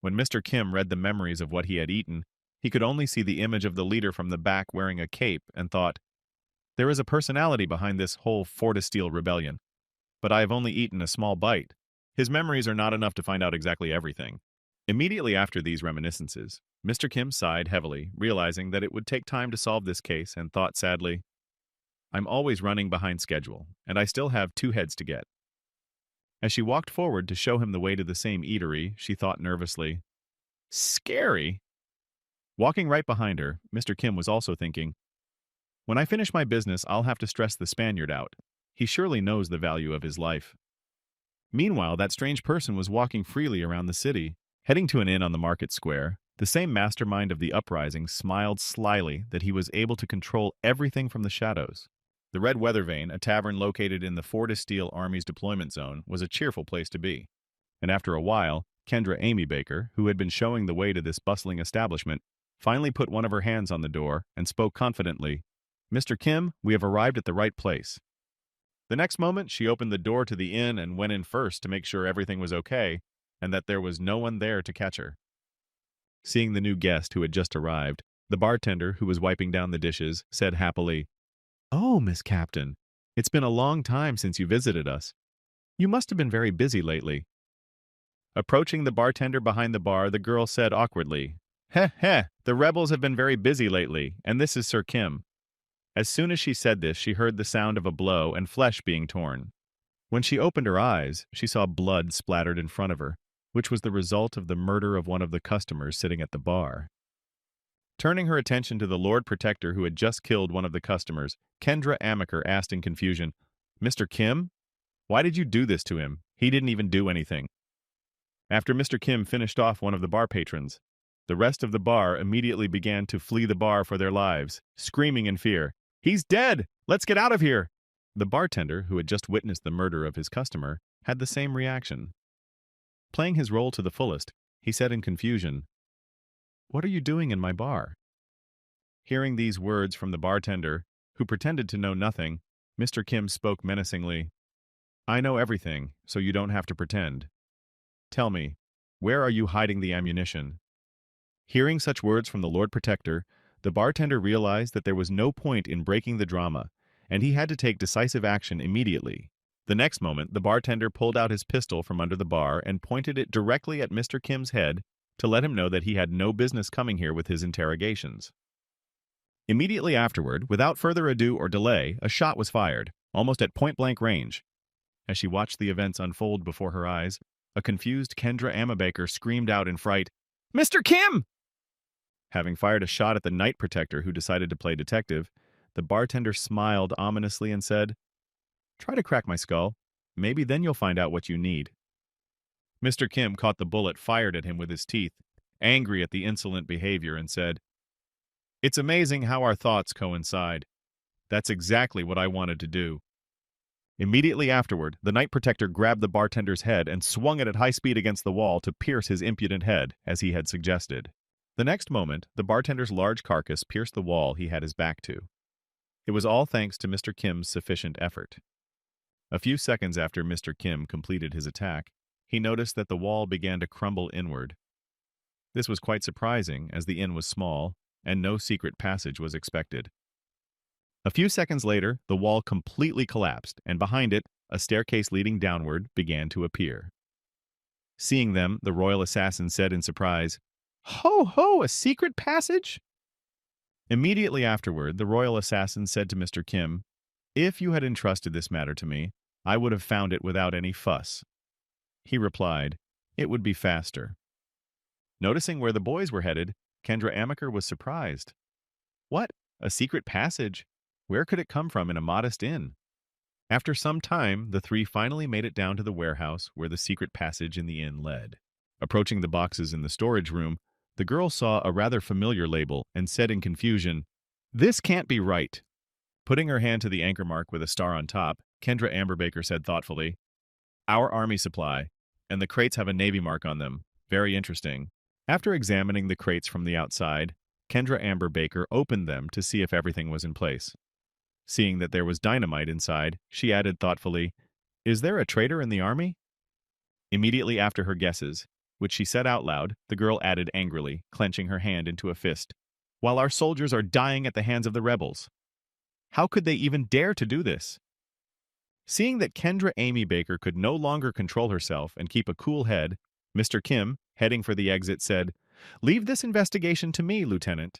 When Mr. Kim read the memories of what he had eaten, he could only see the image of the leader from the back wearing a cape and thought, There is a personality behind this whole Fortesteel rebellion, but I have only eaten a small bite. His memories are not enough to find out exactly everything. Immediately after these reminiscences, Mr. Kim sighed heavily, realizing that it would take time to solve this case, and thought sadly, I'm always running behind schedule, and I still have 2 heads to get. As she walked forward to show him the way to the same eatery, she thought nervously, Scary! Walking right behind her, Mr. Kim was also thinking, When I finish my business, I'll have to stress the Spaniard out. He surely knows the value of his life. Meanwhile, that strange person was walking freely around the city. Heading to an inn on the market square, the same mastermind of the uprising smiled slyly that he was able to control everything from the shadows. The Red Weather Vane, a tavern located in the Fortesteel Army's deployment zone, was a cheerful place to be. And after a while, Kendra Amy Baker, who had been showing the way to this bustling establishment, finally put one of her hands on the door and spoke confidently, Mr. Kim, we have arrived at the right place. The next moment, she opened the door to the inn and went in first to make sure everything was okay and that there was no one there to catch her. Seeing the new guest who had just arrived, the bartender, who was wiping down the dishes, said happily, Oh, Miss Captain, it's been a long time since you visited us. You must have been very busy lately. Approaching the bartender behind the bar, the girl said awkwardly, Heh heh, the rebels have been very busy lately, and this is Sir Kim. As soon as she said this, she heard the sound of a blow and flesh being torn. When she opened her eyes, she saw blood splattered in front of her, which was the result of the murder of one of the customers sitting at the bar. Turning her attention to the Lord Protector who had just killed one of the customers, Kendra Amaker asked in confusion, Mr. Kim? Why did you do this to him? He didn't even do anything. After Mr. Kim finished off one of the bar patrons, the rest of the bar immediately began to flee the bar for their lives, screaming in fear, He's dead! Let's get out of here! The bartender, who had just witnessed the murder of his customer, had the same reaction. Playing his role to the fullest, he said in confusion, What are you doing in my bar? Hearing these words from the bartender, who pretended to know nothing, Mr. Kim spoke menacingly, I know everything, so you don't have to pretend. Tell me, where are you hiding the ammunition? Hearing such words from the Lord Protector, the bartender realized that there was no point in breaking the drama, and he had to take decisive action immediately. The next moment, the bartender pulled out his pistol from under the bar and pointed it directly at Mr. Kim's head to let him know that he had no business coming here with his interrogations. Immediately afterward, without further ado or delay, a shot was fired, almost at point-blank range. As she watched the events unfold before her eyes, a confused Kendra Amabaker screamed out in fright, Mr. Kim! Having fired a shot at the Night Protector who decided to play detective, the bartender smiled ominously and said, Try to crack my skull. Maybe then you'll find out what you need. Mr. Kim caught the bullet fired at him with his teeth, angry at the insolent behavior, and said, It's amazing how our thoughts coincide. That's exactly what I wanted to do. Immediately afterward, the Night Protector grabbed the bartender's head and swung it at high speed against the wall to pierce his impudent head, as he had suggested. The next moment, the bartender's large carcass pierced the wall he had his back to. It was all thanks to Mr. Kim's sufficient effort. A few seconds after Mr. Kim completed his attack, he noticed that the wall began to crumble inward. This was quite surprising, as the inn was small, and no secret passage was expected. A few seconds later, the wall completely collapsed, and behind it, a staircase leading downward began to appear. Seeing them, the royal assassin said in surprise, "Ho ho, a secret passage?" Immediately afterward, the royal assassin said to Mr. Kim, "If you had entrusted this matter to me, I would have found it without any fuss." He replied, "It would be faster." Noticing where the boys were headed, Kendra Amaker was surprised. What? A secret passage? Where could it come from in a modest inn? After some time, the three finally made it down to the warehouse where the secret passage in the inn led. Approaching the boxes in the storage room, the girl saw a rather familiar label and said in confusion, "This can't be right." Putting her hand to the anchor mark with a star on top, Kendra Amberbaker said thoughtfully, "Our army supply, and the crates have a navy mark on them. Very interesting." After examining the crates from the outside, Kendra Amberbaker opened them to see if everything was in place. Seeing that there was dynamite inside, she added thoughtfully, "Is there a traitor in the army?" Immediately after her guesses, which she said out loud, the girl added angrily, clenching her hand into a fist, "While our soldiers are dying at the hands of the rebels. How could they even dare to do this?" Seeing that Kendra Amy Baker could no longer control herself and keep a cool head, Mr. Kim, heading for the exit, said, "Leave this investigation to me, Lieutenant."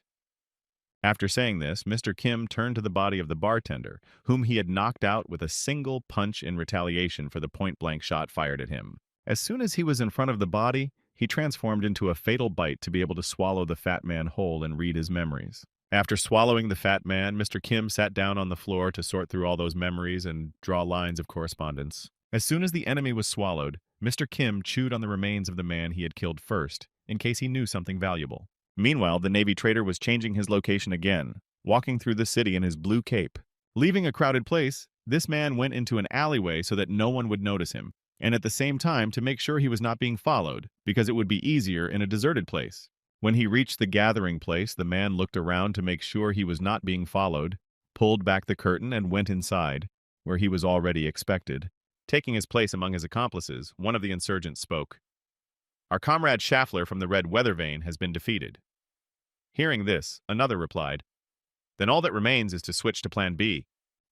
After saying this, Mr. Kim turned to the body of the bartender, whom he had knocked out with a single punch in retaliation for the point-blank shot fired at him. As soon as he was in front of the body, he transformed into a fatal bite to be able to swallow the fat man whole and read his memories. After swallowing the fat man, Mr. Kim sat down on the floor to sort through all those memories and draw lines of correspondence. As soon as the enemy was swallowed, Mr. Kim chewed on the remains of the man he had killed first, in case he knew something valuable. Meanwhile, the Navy trader was changing his location again, walking through the city in his blue cape. Leaving a crowded place, this man went into an alleyway so that no one would notice him, and at the same time to make sure he was not being followed, because it would be easier in a deserted place. When he reached the gathering place, the man looked around to make sure he was not being followed, pulled back the curtain and went inside, where he was already expected. Taking his place among his accomplices, one of the insurgents spoke. "Our comrade Schaffler from the Red Weather Vane has been defeated." Hearing this, another replied, "Then all that remains is to switch to Plan B."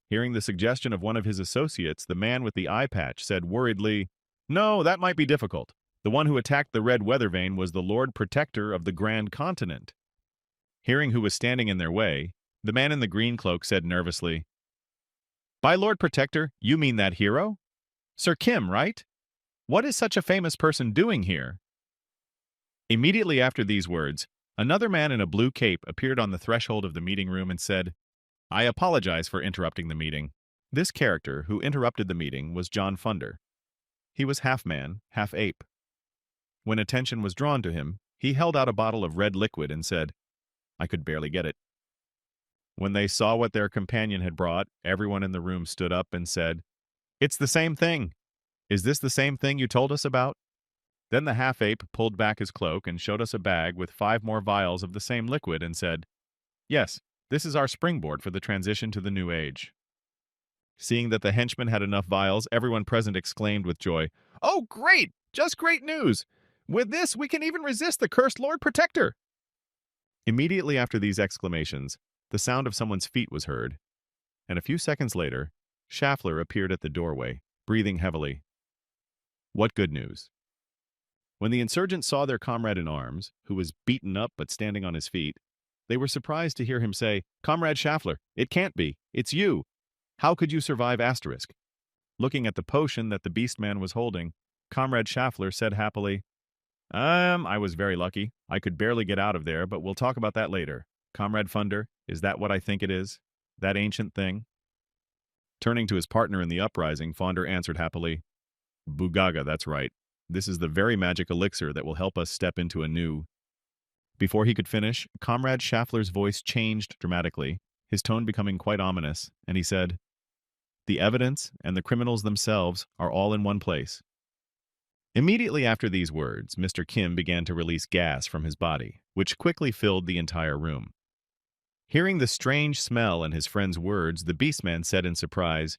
Hearing the suggestion of one of his associates, the man with the eye patch said worriedly, "No, that might be difficult. The one who attacked the Red Weather Vane was the Lord Protector of the Grand Continent." Hearing who was standing in their way, the man in the green cloak said nervously, "By Lord Protector, you mean that hero? Sir Kim, right? What is such a famous person doing here?" Immediately after these words, another man in a blue cape appeared on the threshold of the meeting room and said, "I apologize for interrupting the meeting." This character who interrupted the meeting was John Funder. He was half man, half ape. When attention was drawn to him, he held out a bottle of red liquid and said, "I could barely get it." When they saw what their companion had brought, everyone in the room stood up and said, "It's the same thing. Is this the same thing you told us about?" Then the half-ape pulled back his cloak and showed us a bag with 5 more vials of the same liquid and said, "Yes, this is our springboard for the transition to the new age." Seeing that the henchman had enough vials, everyone present exclaimed with joy, "Oh, great! Just great news! With this, we can even resist the cursed Lord Protector!" Immediately after these exclamations, the sound of someone's feet was heard, and a few seconds later, Schaffler appeared at the doorway, breathing heavily. What good news! When the insurgents saw their comrade in arms, who was beaten up but standing on his feet, they were surprised to hear him say, "Comrade Schaffler, it can't be. It's you. How could you survive Asterisk?" Looking at the potion that the beast-man was holding, Comrade Schaffler said happily, I was very lucky. I could barely get out of there, but we'll talk about that later. Comrade Funder, is that what I think it is? That ancient thing?" Turning to his partner in the uprising, Fonder answered happily, "Bugaga, that's right. This is the very magic elixir that will help us step into a new..." Before he could finish, Comrade Schaffler's voice changed dramatically, his tone becoming quite ominous, and he said, "The evidence and the criminals themselves are all in one place." Immediately after these words, Mr. Kim began to release gas from his body, which quickly filled the entire room. Hearing the strange smell and his friend's words, the beastman said in surprise,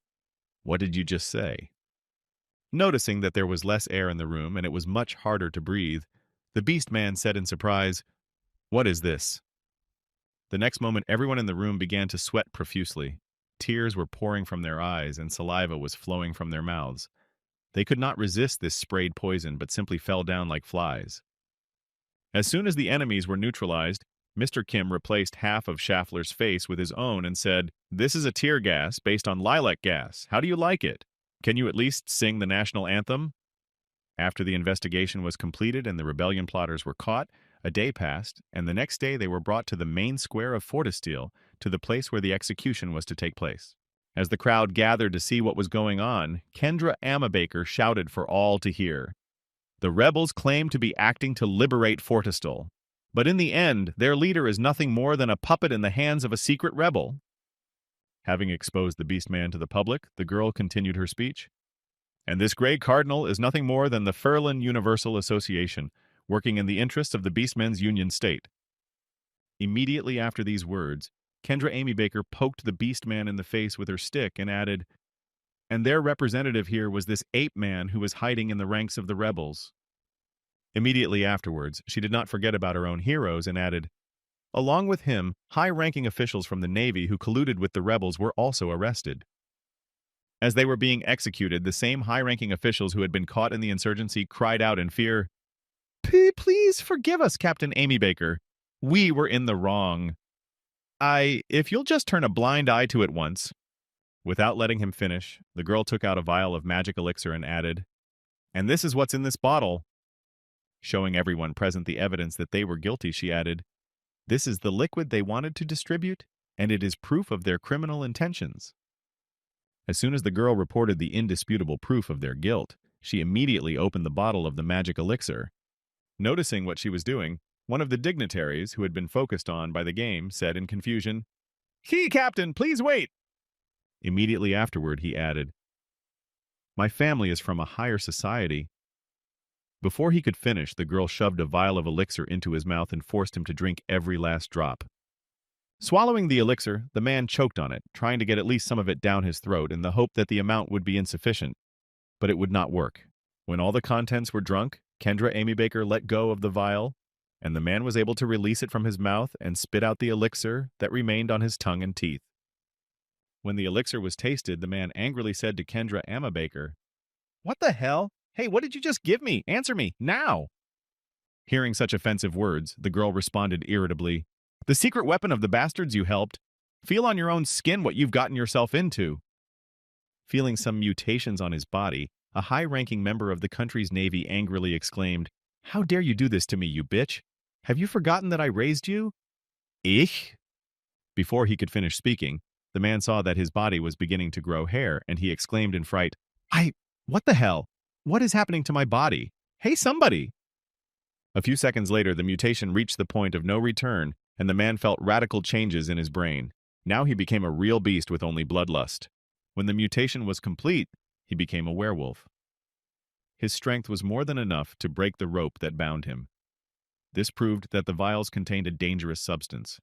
"What did you just say?" Noticing that there was less air in the room and it was much harder to breathe, the beastman said in surprise, "What is this?" The next moment, everyone in the room began to sweat profusely. Tears were pouring from their eyes, and saliva was flowing from their mouths. They could not resist this sprayed poison, but simply fell down like flies. As soon as the enemies were neutralized, Mr. Kim replaced half of Schaffler's face with his own and said, "This is a tear gas based on lilac gas. How do you like it? Can you at least sing the national anthem?" After the investigation was completed and the rebellion plotters were caught, a day passed, and the next day they were brought to the main square of Fortestille, to the place where the execution was to take place. As the crowd gathered to see what was going on, Kendra Amabaker shouted for all to hear. The rebels claim to be acting to liberate Fortestille, but in the end, their leader is nothing more than a puppet in the hands of a secret rebel. Having exposed the Beastman to the public, the girl continued her speech. And this Grey Cardinal is nothing more than the Ferlin Universal Association, working in the interests of the Beastmen's Union State. Immediately after these words, Kendra Amy Baker poked the Beastman in the face with her stick and added, "And their representative here was this ape man who was hiding in the ranks of the rebels." Immediately afterwards, she did not forget about her own heroes and added, "Along with him, high-ranking officials from the Navy who colluded with the rebels were also arrested." As they were being executed, the same high-ranking officials who had been caught in the insurgency cried out in fear, Please forgive us, Captain Amy Baker. We were in the wrong. If you'll just turn a blind eye to it once." Without letting him finish, the girl took out a vial of magic elixir and added, "And this is what's in this bottle." Showing everyone present the evidence that they were guilty, she added, "This is the liquid they wanted to distribute, and it is proof of their criminal intentions." As soon as the girl reported the indisputable proof of their guilt, she immediately opened the bottle of the magic elixir. Noticing what she was doing, one of the dignitaries who had been focused on by the game said in confusion, Captain, please wait." Immediately afterward, he added, "My family is from a higher society." Before he could finish, the girl shoved a vial of elixir into his mouth and forced him to drink every last drop. Swallowing the elixir, the man choked on it, trying to get at least some of it down his throat in the hope that the amount would be insufficient. But it would not work. When all the contents were drunk, Kendra Amy Baker let go of the vial, and the man was able to release it from his mouth and spit out the elixir that remained on his tongue and teeth. When the elixir was tasted, the man angrily said to Kendra Amy Baker, "What the hell? Hey, what did you just give me? Answer me, now!" Hearing such offensive words, the girl responded irritably, "The secret weapon of the bastards you helped. Feel on your own skin what you've gotten yourself into." Feeling some mutations on his body, a high-ranking member of the country's navy angrily exclaimed, "How dare you do this to me, you bitch? Have you forgotten that I raised you?" Ich? Before he could finish speaking, the man saw that his body was beginning to grow hair, and he exclaimed in fright, What the hell? What is happening to my body? Hey, somebody!" A few seconds later, the mutation reached the point of no return, and the man felt radical changes in his brain. Now he became a real beast with only bloodlust. When the mutation was complete, he became a werewolf. His strength was more than enough to break the rope that bound him. This proved that the vials contained a dangerous substance.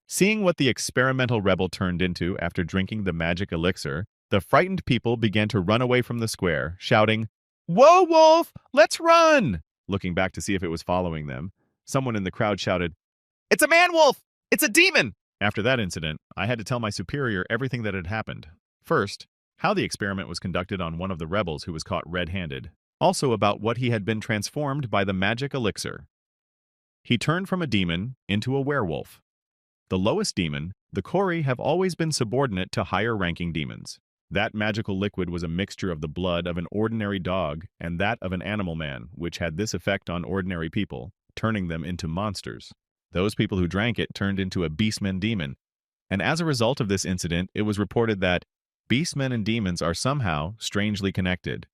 Seeing what the experimental rebel turned into after drinking the magic elixir, the frightened people began to run away from the square, shouting, "Whoa, wolf! Let's run!" Looking back to see if it was following them, someone in the crowd shouted, "It's a man-wolf! It's a demon!" After that incident, I had to tell my superior everything that had happened. First, how the experiment was conducted on one of the rebels who was caught red-handed. Also about what he had been transformed by the magic elixir. He turned from a demon into a werewolf. The lowest demon, the Kori, have always been subordinate to higher-ranking demons. That magical liquid was a mixture of the blood of an ordinary dog and that of an animal man, which had this effect on ordinary people, turning them into monsters. Those people who drank it turned into a beastman demon, and as a result of this incident, it was reported that beastmen and demons are somehow strangely connected.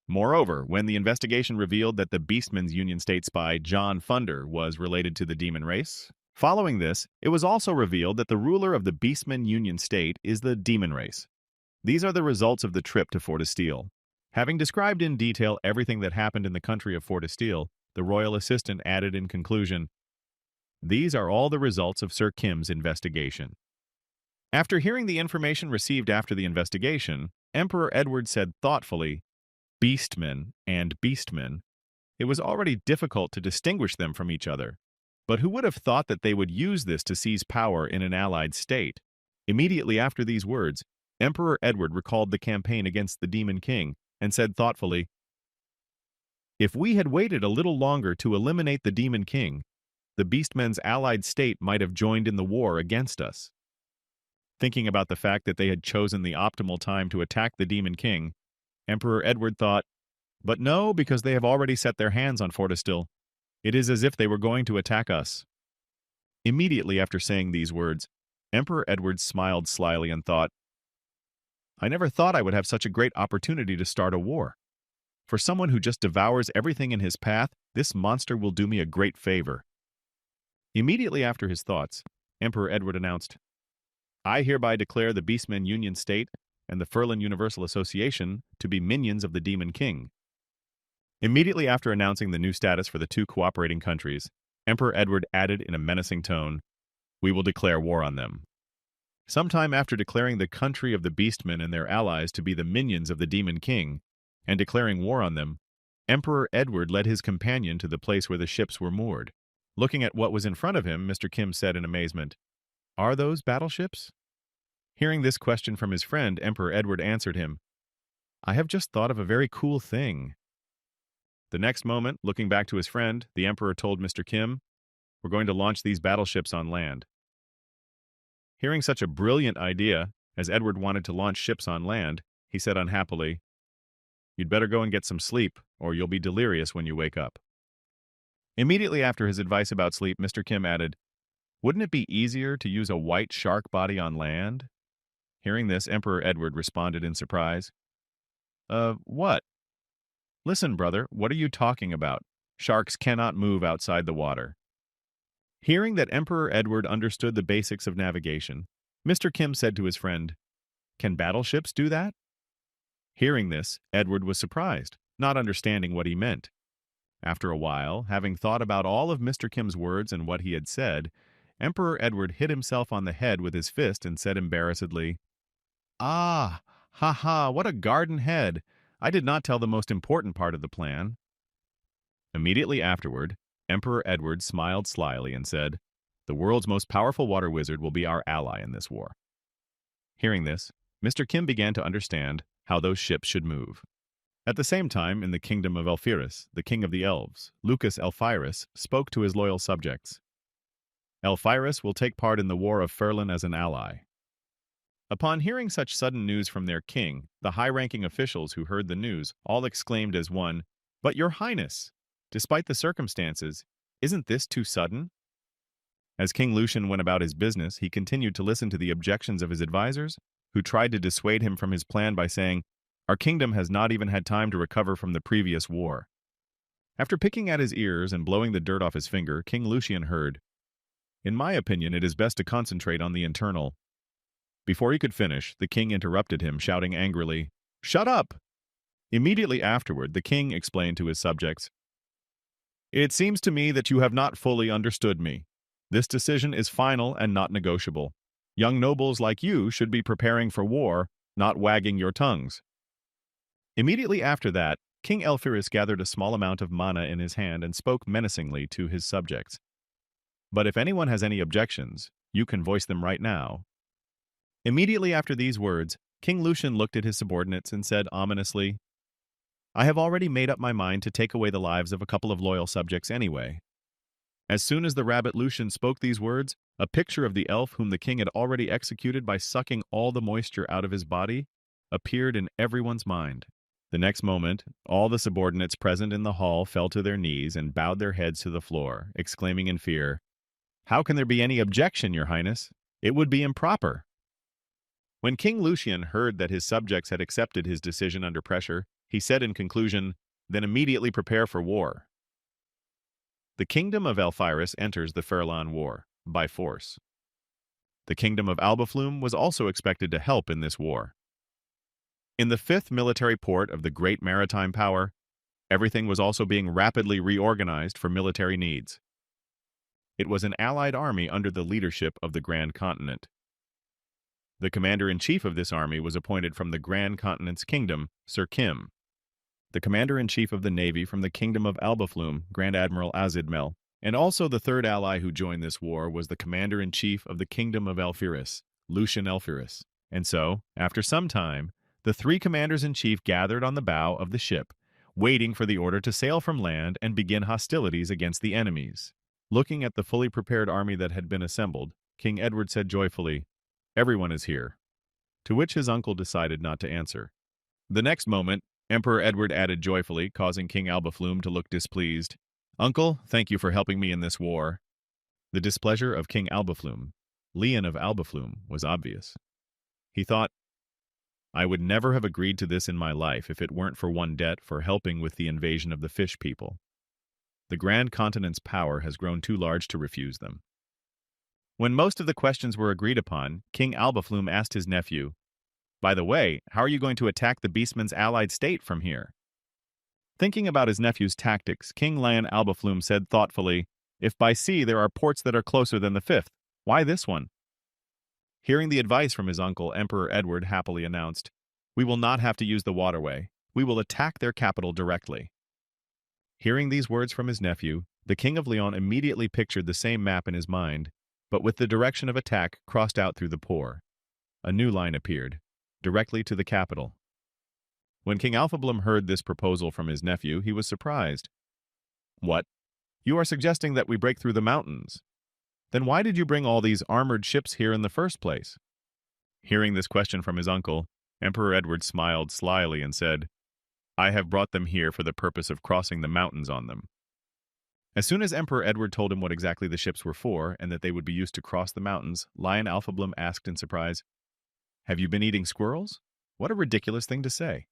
Moreover, when the investigation revealed that the Beastmen's Union State spy John Funder was related to the demon race, following this, it was also revealed that the ruler of the Beastmen Union State is the demon race. These are the results of the trip to Fortestille. Having described in detail everything that happened in the country of Fortestille, the royal assistant added in conclusion, "These are all the results of Sir Kim's investigation." After hearing the information received after the investigation, Emperor Edward said thoughtfully, "Beastmen and beastmen. It was already difficult to distinguish them from each other. But who would have thought that they would use this to seize power in an allied state? Immediately after these words, Emperor Edward recalled the campaign against the Demon King and said thoughtfully, "If we had waited a little longer to eliminate the Demon King, the Beastmen's allied state might have joined in the war against us." Thinking about the fact that they had chosen the optimal time to attack the Demon King, Emperor Edward thought, "But no, because they have already set their hands on Fortestil. It is as if they were going to attack us." Immediately after saying these words, Emperor Edward smiled slyly and thought, "I never thought I would have such a great opportunity to start a war. For someone who just devours everything in his path, this monster will do me a great favor." Immediately after his thoughts, Emperor Edward announced, "I hereby declare the Beastmen Union State and the Furlan Universal Association to be minions of the Demon King." Immediately after announcing the new status for the two cooperating countries, Emperor Edward added in a menacing tone, "We will declare war on them." Sometime after declaring the country of the Beastmen and their allies to be the minions of the Demon King, and declaring war on them, Emperor Edward led his companion to the place where the ships were moored. Looking at what was in front of him, Mr. Kim said in amazement, "Are those battleships?" Hearing this question from his friend, Emperor Edward answered him, "I have just thought of a very cool thing." The next moment, looking back to his friend, the Emperor told Mr. Kim, "We're going to launch these battleships on land." Hearing such a brilliant idea, as Edward wanted to launch ships on land, he said unhappily, "You'd better go and get some sleep, or you'll be delirious when you wake up." Immediately after his advice about sleep, Mr. Kim added, "Wouldn't it be easier to use a white shark body on land?" Hearing this, Emperor Edward responded in surprise, What? Listen, brother, what are you talking about? Sharks cannot move outside the water." Hearing that Emperor Edward understood the basics of navigation, Mr. Kim said to his friend, "Can battleships do that?" Hearing this, Edward was surprised, not understanding what he meant. After a while, having thought about all of Mr. Kim's words and what he had said, Emperor Edward hit himself on the head with his fist and said embarrassedly, "Ah, ha ha, what a garden head! I did not tell the most important part of the plan." Immediately afterward, Emperor Edward smiled slyly and said, "The world's most powerful water wizard will be our ally in this war." Hearing this, Mr. Kim began to understand how those ships should move. At the same time, in the kingdom of Elphyrus, the king of the elves, Lucas Elphyrus spoke to his loyal subjects. "Elphyrus will take part in the war of Furlan as an ally." Upon hearing such sudden news from their king, the high-ranking officials who heard the news all exclaimed as one, "But your highness, despite the circumstances, isn't this too sudden?" As King Lucian went about his business, he continued to listen to the objections of his advisors, who tried to dissuade him from his plan by saying, "Our kingdom has not even had time to recover from the previous war." After picking at his ears and blowing the dirt off his finger, King Lucian heard, "In my opinion, it is best to concentrate on the internal." Before he could finish, the king interrupted him, shouting angrily, "Shut up!" Immediately afterward, the king explained to his subjects, "It seems to me that you have not fully understood me. This decision is final and not negotiable. Young nobles like you should be preparing for war, not wagging your tongues." Immediately after that, King Elphyrus gathered a small amount of mana in his hand and spoke menacingly to his subjects. "But if anyone has any objections, you can voice them right now." Immediately after these words, King Lucian looked at his subordinates and said ominously, "I have already made up my mind to take away the lives of a couple of loyal subjects anyway." As soon as the rabbit Lucian spoke these words, a picture of the elf whom the king had already executed by sucking all the moisture out of his body appeared in everyone's mind. The next moment, all the subordinates present in the hall fell to their knees and bowed their heads to the floor, exclaiming in fear, "How can there be any objection, your highness? It would be improper." When King Lucian heard that his subjects had accepted his decision under pressure, he said in conclusion, "Then immediately prepare for war." The kingdom of Elphyrus enters the Furlan War, by force. The kingdom of Albaflum was also expected to help in this war. In the fifth military port of the great maritime power, everything was also being rapidly reorganized for military needs. It was an allied army under the leadership of the Grand Continent. The commander-in-chief of this army was appointed from the Grand Continent's kingdom, Sir Kim. The commander-in-chief of the navy from the kingdom of Albaflum, Grand Admiral Azidmel, And also the third ally who joined this war was the commander-in-chief of the Kingdom of Elphiris, Lucian Elphiris. And so, after some time, the three commanders-in-chief gathered on the bow of the ship, waiting for the order to sail from land and begin hostilities against the enemies. Looking at the fully prepared army that had been assembled, King Edward said joyfully, "Everyone is here," to which his uncle decided not to answer. The next moment, Emperor Edward added joyfully, causing King Albaflume to look displeased. "Uncle, thank you for helping me in this war." The displeasure of King Albaflume, Leon of Albaflume, was obvious. He thought, "I would never have agreed to this in my life if it weren't for one debt for helping with the invasion of the fish people. The Grand Continent's power has grown too large to refuse them." When most of the questions were agreed upon, King Albaflume asked his nephew, "By the way, how are you going to attack the Beastman's allied state from here?" Thinking about his nephew's tactics, King Lion Albaflume said thoughtfully, "If by sea there are ports that are closer than the fifth, why this one?" Hearing the advice from his uncle, Emperor Edward happily announced, "We will not have to use the waterway. We will attack their capital directly." Hearing these words from his nephew, the King of Leon immediately pictured the same map in his mind, but with the direction of attack crossed out through the pore. A new line appeared, directly to the capital. When King Alphablum heard this proposal from his nephew, he was surprised. "What? You are suggesting that we break through the mountains? Then why did you bring all these armored ships here in the first place?" Hearing this question from his uncle, Emperor Edward smiled slyly and said, "I have brought them here for the purpose of crossing the mountains on them." As soon as Emperor Edward told him what exactly the ships were for and that they would be used to cross the mountains, Lion Alphablum asked in surprise, "Have you been eating squirrels? What a ridiculous thing to say."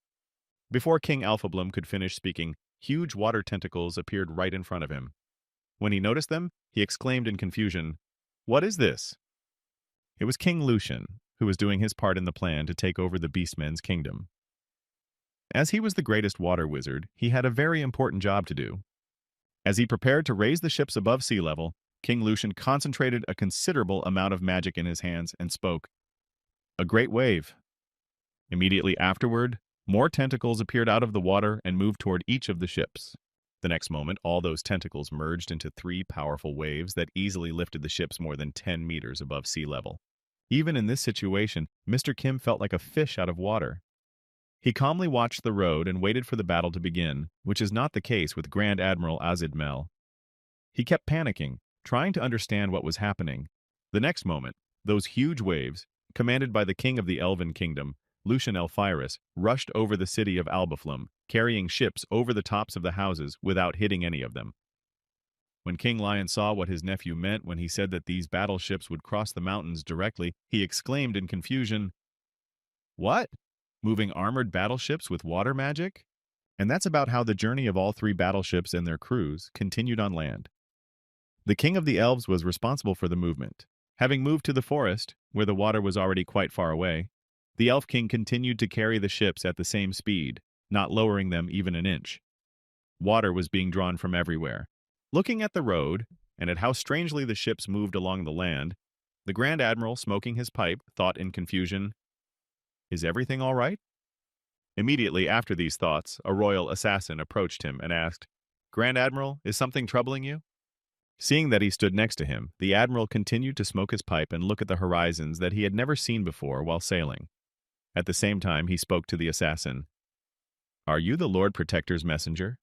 Before King Alphablum could finish speaking, huge water tentacles appeared right in front of him. When he noticed them, he exclaimed in confusion, "What is this?" It was King Lucian, who was doing his part in the plan to take over the Beastmen's kingdom. As he was the greatest water wizard, he had a very important job to do. As he prepared to raise the ships above sea level, King Lucian concentrated a considerable amount of magic in his hands and spoke, "A great wave." Immediately afterward, more tentacles appeared out of the water and moved toward each of the ships. The next moment, all those tentacles merged into three powerful waves that easily lifted the ships more than 10 meters above sea level. Even in this situation, Mr. Kim felt like a fish out of water. He calmly watched the road and waited for the battle to begin, which is not the case with Grand Admiral Azid Mel. He kept panicking, trying to understand what was happening. The next moment, those huge waves, commanded by the king of the Elven Kingdom, Lucian Elphiris, rushed over the city of Albaflum, carrying ships over the tops of the houses without hitting any of them. When King Lion saw what his nephew meant when he said that these battleships would cross the mountains directly, he exclaimed in confusion, "What? Moving armored battleships with water magic?" And that's about how the journey of all three battleships and their crews continued on land. The king of the elves was responsible for the movement. Having moved to the forest, where the water was already quite far away, the elf king continued to carry the ships at the same speed, not lowering them even an inch. Water was being drawn from everywhere. Looking at the road, and at how strangely the ships moved along the land, the Grand Admiral, smoking his pipe, thought in confusion, "Is everything all right?" Immediately after these thoughts, a royal assassin approached him and asked, "Grand Admiral, is something troubling you?" Seeing that he stood next to him, the Admiral continued to smoke his pipe and look at the horizons that he had never seen before while sailing. At the same time, he spoke to the assassin, "Are you the Lord Protector's messenger?"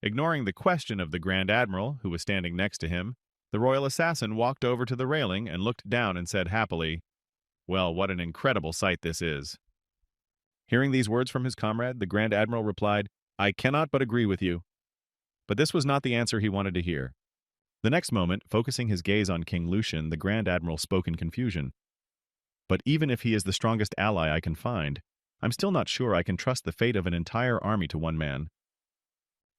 Ignoring the question of the Grand Admiral, who was standing next to him, the royal assassin walked over to the railing and looked down and said happily, "Well, what an incredible sight this is." Hearing these words from his comrade, the Grand Admiral replied, "I cannot but agree with you." But this was not the answer he wanted to hear. The next moment, focusing his gaze on King Lucian, the Grand Admiral spoke in confusion. "But even if he is the strongest ally I can find, I'm still not sure I can trust the fate of an entire army to one man."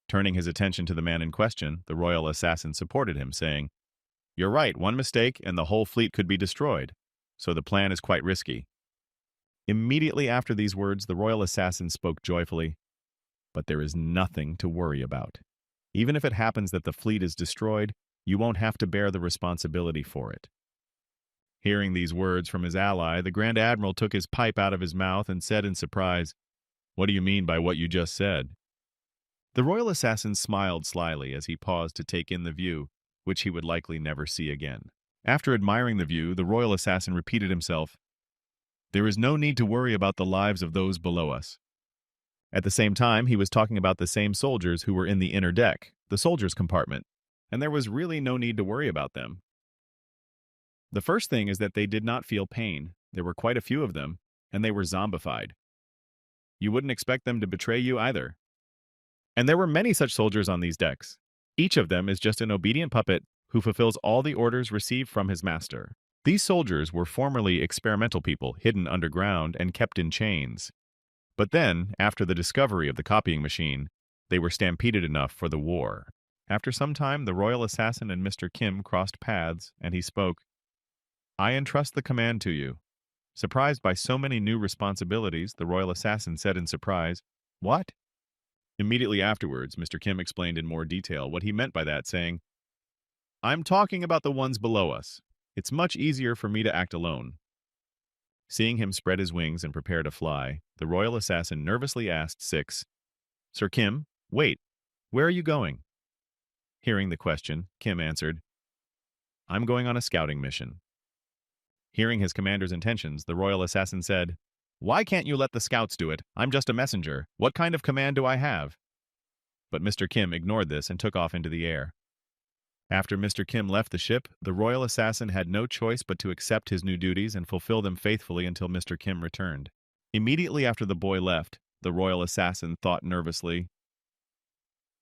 Turning his attention to the man in question, the royal assassin supported him, saying, "You're right, one mistake and the whole fleet could be destroyed, so the plan is quite risky." Immediately after these words, the royal assassin spoke joyfully, "But there is nothing to worry about. Even if it happens that the fleet is destroyed, you won't have to bear the responsibility for it." Hearing these words from his ally, the Grand Admiral took his pipe out of his mouth and said in surprise, "What do you mean by what you just said?" The royal assassin smiled slyly as he paused to take in the view, which he would likely never see again. After admiring the view, the royal assassin repeated himself, "There is no need to worry about the lives of those below us." At the same time, he was talking about the same soldiers who were in the inner deck, the soldiers' compartment, and there was really no need to worry about them. The first thing is that they did not feel pain. There were quite a few of them, and they were zombified. You wouldn't expect them to betray you either. And there were many such soldiers on these decks. Each of them is just an obedient puppet who fulfills all the orders received from his master. These soldiers were formerly experimental people hidden underground and kept in chains. But then, after the discovery of the copying machine, they were stampeded enough for the war. After some time, the royal assassin and Mr. Kim crossed paths, and he spoke, "I entrust the command to you." Surprised by so many new responsibilities, the royal assassin said in surprise, "What?" Immediately afterwards, Mr. Kim explained in more detail what he meant by that, saying, "I'm talking about the ones below us. It's much easier for me to act alone." Seeing him spread his wings and prepare to fly, the royal assassin nervously asked Six, "Sir Kim, wait, where are you going?" Hearing the question, Kim answered, "I'm going on a scouting mission." Hearing his commander's intentions, the royal assassin said, "Why can't you let the scouts do it? I'm just a messenger. What kind of command do I have?" But Mr. Kim ignored this and took off into the air. After Mr. Kim left the ship, the royal assassin had no choice but to accept his new duties and fulfill them faithfully until Mr. Kim returned. Immediately after the boy left, the royal assassin thought nervously,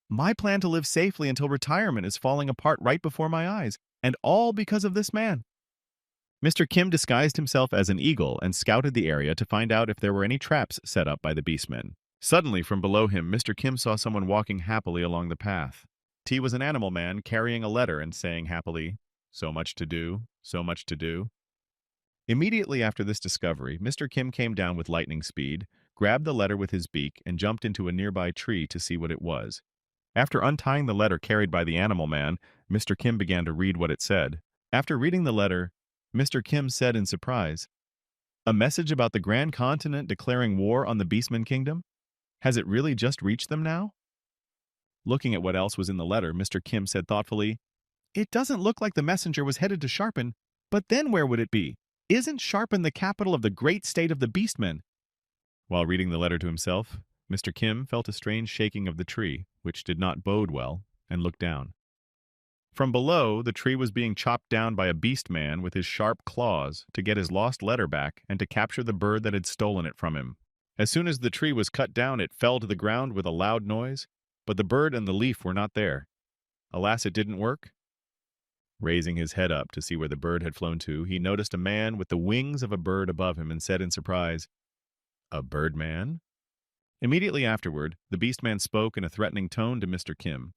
"My plan to live safely until retirement is falling apart right before my eyes, and all because of this man." Mr. Kim disguised himself as an eagle and scouted the area to find out if there were any traps set up by the beastmen. Suddenly, from below him, Mr. Kim saw someone walking happily along the path. T was an animal man carrying a letter and saying happily, "So much to do, so much to do." Immediately after this discovery, Mr. Kim came down with lightning speed, grabbed the letter with his beak, and jumped into a nearby tree to see what it was. After untying the letter carried by the animal man, Mr. Kim began to read what it said. After reading the letter, Mr. Kim said in surprise, "A message about the Grand Continent declaring war on the Beastman Kingdom? Has it really just reached them now?" Looking at what else was in the letter, Mr. Kim said thoughtfully, "It doesn't look like the messenger was headed to Sharpen, but then where would it be? Isn't Sharpen the capital of the great state of the Beastmen?" While reading the letter to himself, Mr. Kim felt a strange shaking of the tree, which did not bode well, and looked down. From below, the tree was being chopped down by a beast man with his sharp claws to get his lost letter back and to capture the bird that had stolen it from him. As soon as the tree was cut down, it fell to the ground with a loud noise, but the bird and the leaf were not there. Alas, it didn't work. Raising his head up to see where the bird had flown to, he noticed a man with the wings of a bird above him and said in surprise, "A birdman?" Immediately afterward, the beast man spoke in a threatening tone to Mr. Kim.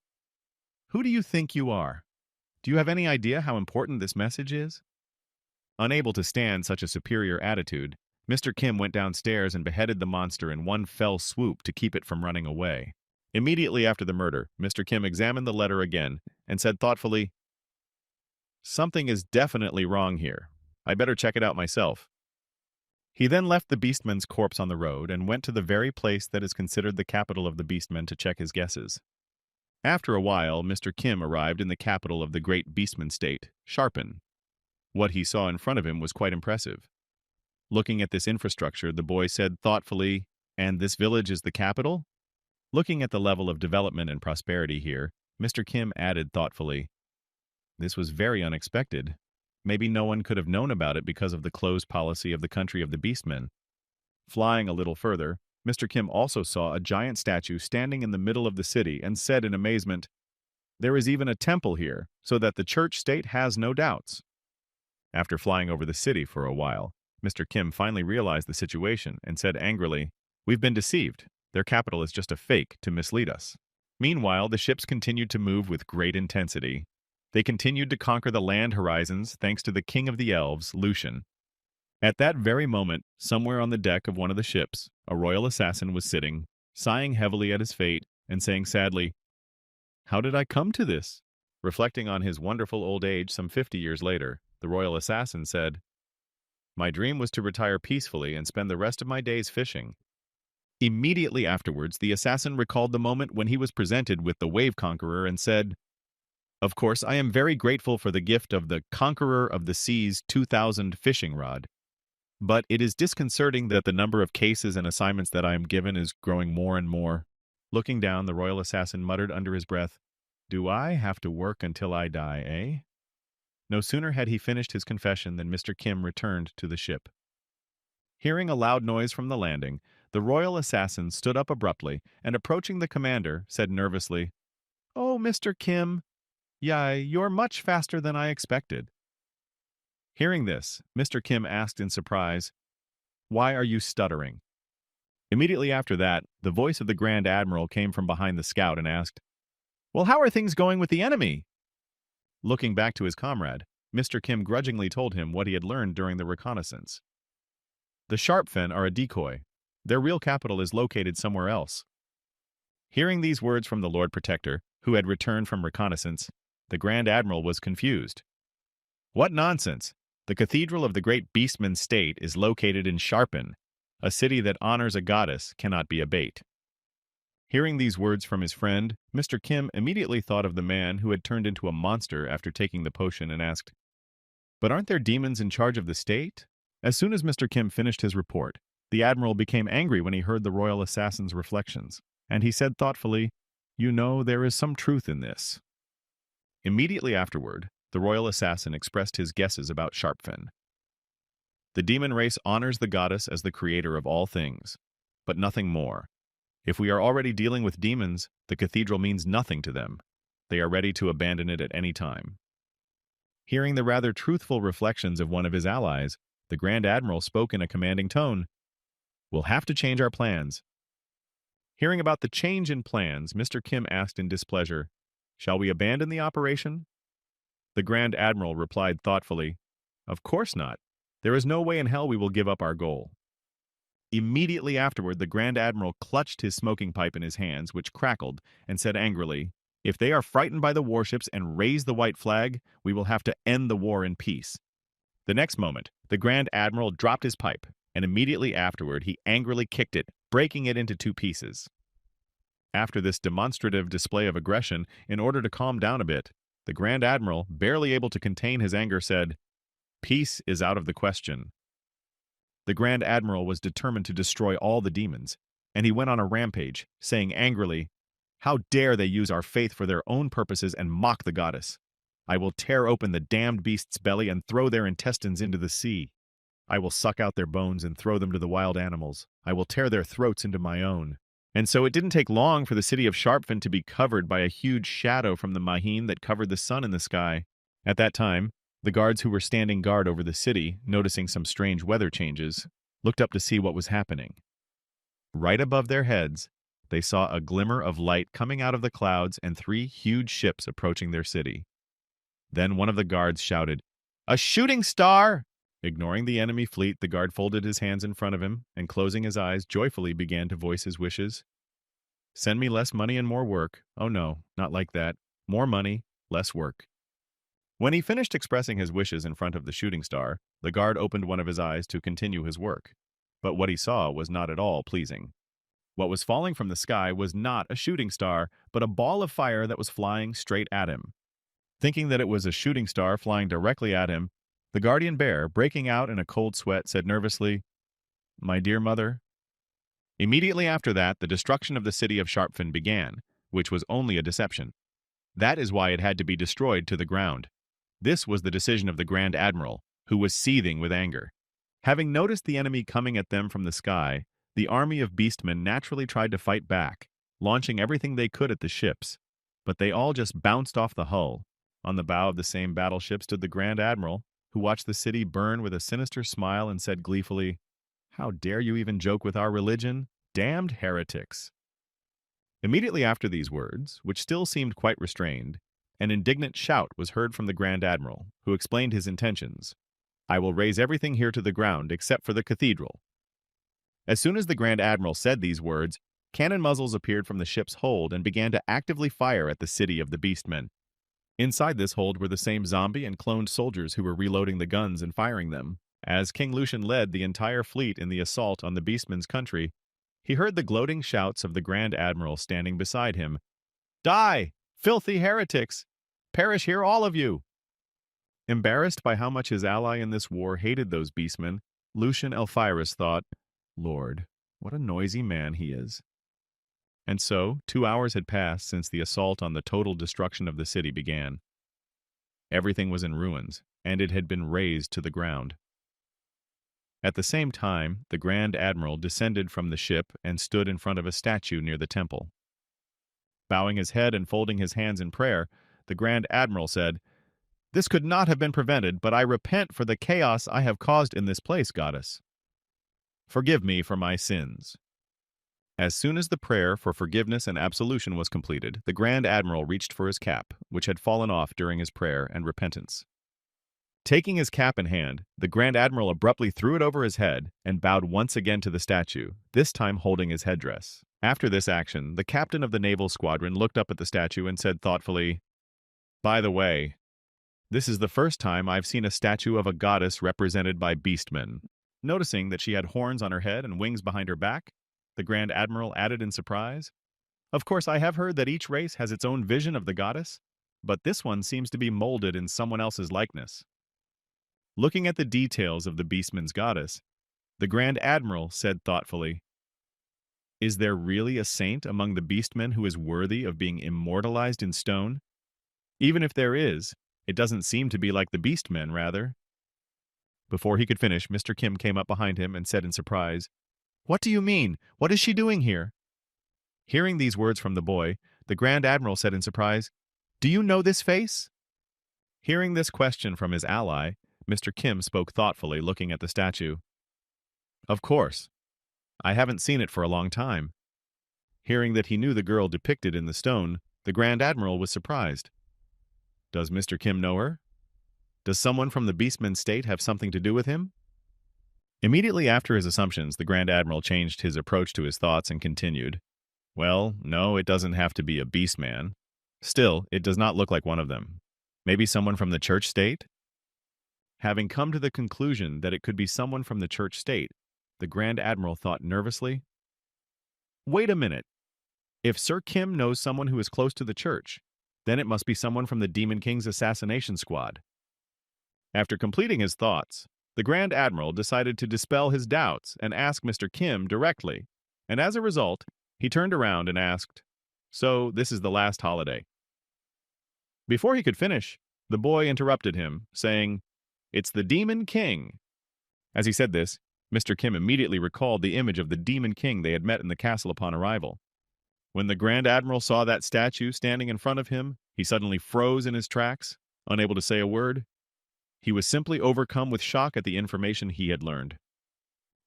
"Who do you think you are? Do you have any idea how important this message is?" Unable to stand such a superior attitude, Mr. Kim went downstairs and beheaded the monster in one fell swoop to keep it from running away. Immediately after the murder, Mr. Kim examined the letter again and said thoughtfully, "Something is definitely wrong here. I better check it out myself." He then left the beastman's corpse on the road and went to the very place that is considered the capital of the beastmen to check his guesses. After a while, Mr. Kim arrived in the capital of the great beastman state, Sharpen. What he saw in front of him was quite impressive. Looking at this infrastructure, the boy said thoughtfully, "And this village is the capital?" Looking at the level of development and prosperity here, Mr. Kim added thoughtfully, "This was very unexpected. Maybe no one could have known about it because of the closed policy of the country of the beastmen." Flying a little further, Mr. Kim also saw a giant statue standing in the middle of the city and said in amazement, "There is even a temple here, so that the church state has no doubts." After flying over the city for a while, Mr. Kim finally realized the situation and said angrily, "We've been deceived. Their capital is just a fake to mislead us." Meanwhile, the ships continued to move with great intensity. They continued to conquer the land horizons thanks to the king of the elves, Lucian. At that very moment, somewhere on the deck of one of the ships, a royal assassin was sitting, sighing heavily at his fate, and saying sadly, "How did I come to this?" Reflecting on his wonderful old age some 50 years later, the royal assassin said, "My dream was to retire peacefully and spend the rest of my days fishing. Immediately afterwards, the assassin recalled the moment when he was presented with the Wave Conqueror and said, "Of course, I am very grateful for the gift of the Conqueror of the Seas 2000 fishing rod. But it is disconcerting that the number of cases and assignments that I am given is growing more and more." Looking down, the royal assassin muttered under his breath, "Do I have to work until I die, eh?" No sooner had he finished his confession than Mr. Kim returned to the ship. Hearing a loud noise from the landing, the royal assassin stood up abruptly and, approaching the commander, said nervously, "Oh, Mr. Kim, you're much faster than I expected." Hearing this, Mr. Kim asked in surprise, "Why are you stuttering?" Immediately after that, the voice of the Grand Admiral came from behind the scout and asked, "Well, how are things going with the enemy?" Looking back to his comrade, Mr. Kim grudgingly told him what he had learned during the reconnaissance. The Sharpfen are a decoy. Their real capital is located somewhere else. Hearing these words from the Lord Protector, who had returned from reconnaissance, the Grand Admiral was confused. What nonsense! The cathedral of the great Beastman state is located in Sharpen. A city that honors a goddess cannot be a bait. Hearing these words from his friend, Mr. Kim immediately thought of the man who had turned into a monster after taking the potion and asked, "But aren't there demons in charge of the state?" As soon as Mr. Kim finished his report, the Admiral became angry when he heard the royal assassin's reflections, and he said thoughtfully, "You know, there is some truth in this." Immediately afterward, the royal assassin expressed his guesses about Sharpfen. The demon race honors the goddess as the creator of all things, but nothing more. If we are already dealing with demons, the cathedral means nothing to them. They are ready to abandon it at any time. Hearing the rather truthful reflections of one of his allies, the Grand Admiral spoke in a commanding tone, "We'll have to change our plans." Hearing about the change in plans, Mr. Kim asked in displeasure, "Shall we abandon the operation?" The Grand Admiral replied thoughtfully, "Of course not. There is no way in hell we will give up our goal." Immediately afterward, the Grand Admiral clutched his smoking pipe in his hands, which crackled, and said angrily, "If they are frightened by the warships and raise the white flag, we will have to end the war in peace." The next moment, the Grand Admiral dropped his pipe, and immediately afterward he angrily kicked it, breaking it into two pieces. After this demonstrative display of aggression, in order to calm down a bit, the Grand Admiral, barely able to contain his anger, said, "Peace is out of the question." The Grand Admiral was determined to destroy all the demons, and he went on a rampage, saying angrily, "How dare they use our faith for their own purposes and mock the goddess? I will tear open the damned beast's belly and throw their intestines into the sea. I will suck out their bones and throw them to the wild animals. I will tear their throats into my own." And so it didn't take long for the city of Sharpfen to be covered by a huge shadow from the Maheen that covered the sun in the sky. At that time, the guards who were standing guard over the city, noticing some strange weather changes, looked up to see what was happening. Right above their heads, they saw a glimmer of light coming out of the clouds and 3 huge ships approaching their city. Then one of the guards shouted, "A shooting star!" Ignoring the enemy fleet, the guard folded his hands in front of him and, closing his eyes, joyfully began to voice his wishes. "Send me less money and more work. Oh no, not like that. More money, less work." When he finished expressing his wishes in front of the shooting star, the guard opened one of his eyes to continue his work. But what he saw was not at all pleasing. What was falling from the sky was not a shooting star, but a ball of fire that was flying straight at him. Thinking that it was a shooting star flying directly at him, the guardian bear, breaking out in a cold sweat, said nervously, "My dear mother." Immediately after that, the destruction of the city of Sharpfen began, which was only a deception. That is why it had to be destroyed to the ground. This was the decision of the Grand Admiral, who was seething with anger. Having noticed the enemy coming at them from the sky, the army of beastmen naturally tried to fight back, launching everything they could at the ships. But they all just bounced off the hull. On the bow of the same battleship stood the Grand Admiral, who watched the city burn with a sinister smile and said gleefully, "How dare you even joke with our religion? Damned heretics!" Immediately after these words, which still seemed quite restrained, an indignant shout was heard from the Grand Admiral, who explained his intentions. "I will raise everything here to the ground except for the cathedral." As soon as the Grand Admiral said these words, cannon muzzles appeared from the ship's hold and began to actively fire at the city of the Beastmen. Inside this hold were the same zombie and cloned soldiers who were reloading the guns and firing them. As King Lucian led the entire fleet in the assault on the Beastmen's country, He heard the gloating shouts of the Grand Admiral standing beside him. Die, filthy heretics! Perish here, all of you! Embarrassed by how much his ally in this war hated those beastmen, Lucian Elphyrus thought, Lord, what a noisy man he is. And so, 2 hours had passed since the assault on the total destruction of the city began. Everything was in ruins, and it had been razed to the ground. At the same time, the Grand Admiral descended from the ship and stood in front of a statue near the temple. Bowing his head and folding his hands in prayer, the Grand Admiral said, This could not have been prevented, but I repent for the chaos I have caused in this place, Goddess. Forgive me for my sins. As soon as the prayer for forgiveness and absolution was completed, the Grand Admiral reached for his cap, which had fallen off during his prayer and repentance. Taking his cap in hand, the Grand Admiral abruptly threw it over his head and bowed once again to the statue, this time holding his headdress. After this action, the captain of the naval squadron looked up at the statue and said thoughtfully, By the way, this is the first time I've seen a statue of a goddess represented by beastmen. Noticing that she had horns on her head and wings behind her back, the Grand Admiral added in surprise, Of course, I have heard that each race has its own vision of the goddess, but this one seems to be molded in someone else's likeness. Looking at the details of the beastman's goddess, the Grand Admiral said thoughtfully, Is there really a saint among the beastmen who is worthy of being immortalized in stone? Even if there is, it doesn't seem to be like the beastmen, rather. Before he could finish, Mr. Kim came up behind him and said in surprise, What do you mean? What is she doing here? Hearing these words from the boy, the Grand Admiral said in surprise, Do you know this face? Hearing this question from his ally, Mr. Kim spoke thoughtfully, looking at the statue. Of course. I haven't seen it for a long time. Hearing that he knew the girl depicted in the stone, the Grand Admiral was surprised. Does Mr. Kim know her? Does someone from the Beastman state have something to do with him? Immediately after his assumptions, the Grand Admiral changed his approach to his thoughts and continued, Well, no, it doesn't have to be a Beastman. Still, it does not look like one of them. Maybe someone from the church state? Having come to the conclusion that it could be someone from the church state, the Grand Admiral thought nervously, Wait a minute. If Sir Kim knows someone who is close to the church, then it must be someone from the Demon King's assassination squad. After completing his thoughts, the Grand Admiral decided to dispel his doubts and ask Mr. Kim directly, and as a result, he turned around and asked, So this is the last holiday. Before he could finish, the boy interrupted him, saying, It's the Demon King. As he said this, Mr. Kim immediately recalled the image of the Demon King they had met in the castle upon arrival. When the Grand Admiral saw that statue standing in front of him, he suddenly froze in his tracks, unable to say a word. He was simply overcome with shock at the information he had learned.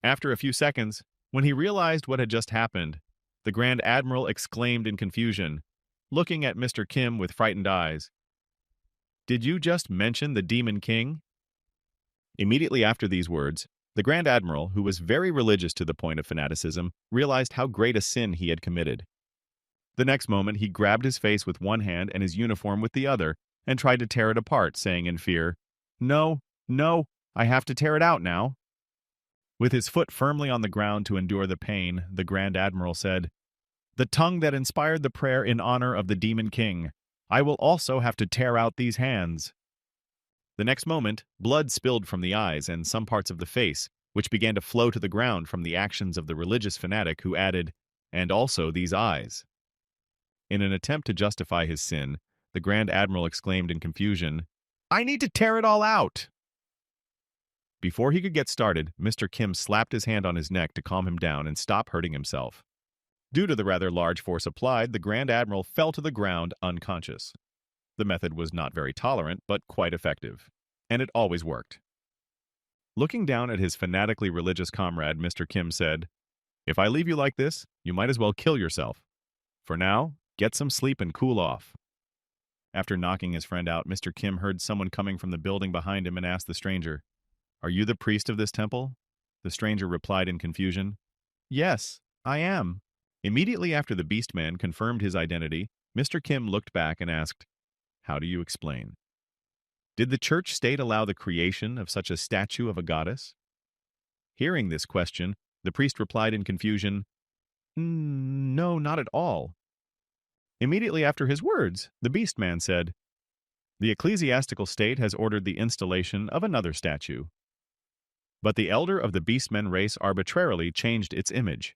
After a few seconds, when he realized what had just happened, the Grand Admiral exclaimed in confusion, looking at Mr. Kim with frightened eyes, Did you just mention the Demon King? Immediately after these words, the Grand Admiral, who was very religious to the point of fanaticism, realized how great a sin he had committed. The next moment, he grabbed his face with one hand and his uniform with the other, and tried to tear it apart, saying in fear, No, no, I have to tear it out now. With his foot firmly on the ground to endure the pain, the Grand Admiral said, The tongue that inspired the prayer in honor of the Demon King. I will also have to tear out these hands. The next moment, blood spilled from the eyes and some parts of the face, which began to flow to the ground from the actions of the religious fanatic who added, And also these eyes. In an attempt to justify his sin, the Grand Admiral exclaimed in confusion, I need to tear it all out! Before he could get started, Mr. Kim slapped his hand on his neck to calm him down and stop hurting himself. Due to the rather large force applied, the Grand Admiral fell to the ground unconscious. The method was not very tolerant, but quite effective. And it always worked. Looking down at his fanatically religious comrade, Mr. Kim said, If I leave you like this, you might as well kill yourself. For now, get some sleep and cool off. After knocking his friend out, Mr. Kim heard someone coming from the building behind him and asked the stranger, Are you the priest of this temple? The stranger replied in confusion, Yes, I am. Immediately after the Beastman confirmed his identity, Mr. Kim looked back and asked, How do you explain? Did the church state allow the creation of such a statue of a goddess? Hearing this question, the priest replied in confusion, No, not at all." Immediately after his words, the beast man said, "The ecclesiastical state has ordered the installation of another statue. But the elder of the beastmen race arbitrarily changed its image.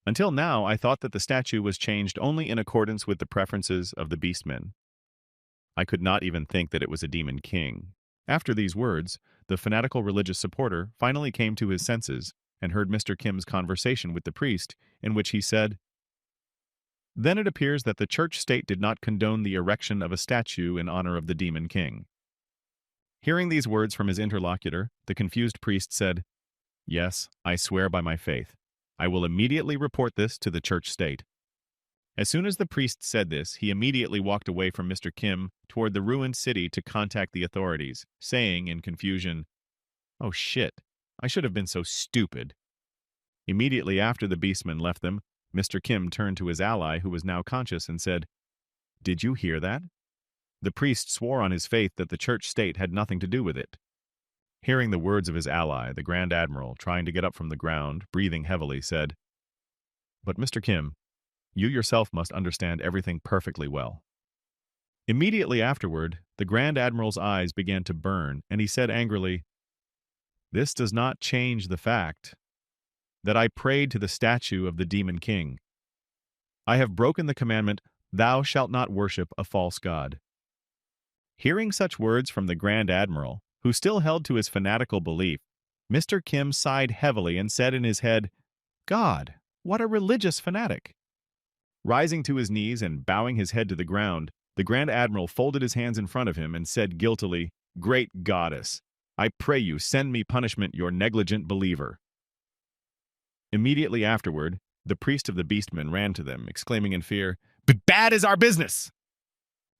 Until now, I thought that the statue was changed only in accordance with the preferences of the beastmen. I could not even think that it was a demon king." After these words, the fanatical religious supporter finally came to his senses and heard Mr. Kim's conversation with the priest, in which he said, "Then it appears that the church state did not condone the erection of a statue in honor of the demon king." Hearing these words from his interlocutor, the confused priest said, "Yes, I swear by my faith. I will immediately report this to the church state." As soon as the priest said this, he immediately walked away from Mr. Kim toward the ruined city to contact the authorities, saying in confusion, "Oh shit, I should have been so stupid." Immediately after the beastman left them, Mr. Kim turned to his ally, who was now conscious, and said, "Did you hear that?" The priest swore on his faith that the church state had nothing to do with it. Hearing the words of his ally, the Grand Admiral, trying to get up from the ground, breathing heavily, said, "But Mr. Kim, you yourself must understand everything perfectly well." Immediately afterward, the Grand Admiral's eyes began to burn, and he said angrily, "This does not change the fact that I prayed to the statue of the Demon King. I have broken the commandment, 'Thou shalt not worship a false god.'" Hearing such words from the Grand Admiral, who still held to his fanatical belief, Mr. Kim sighed heavily and said in his head, "God, what a religious fanatic!" Rising to his knees and bowing his head to the ground, the Grand Admiral folded his hands in front of him and said guiltily, "Great goddess, I pray you send me punishment, your negligent believer." Immediately afterward, the priest of the beastmen ran to them, exclaiming in fear, "But bad is our business!"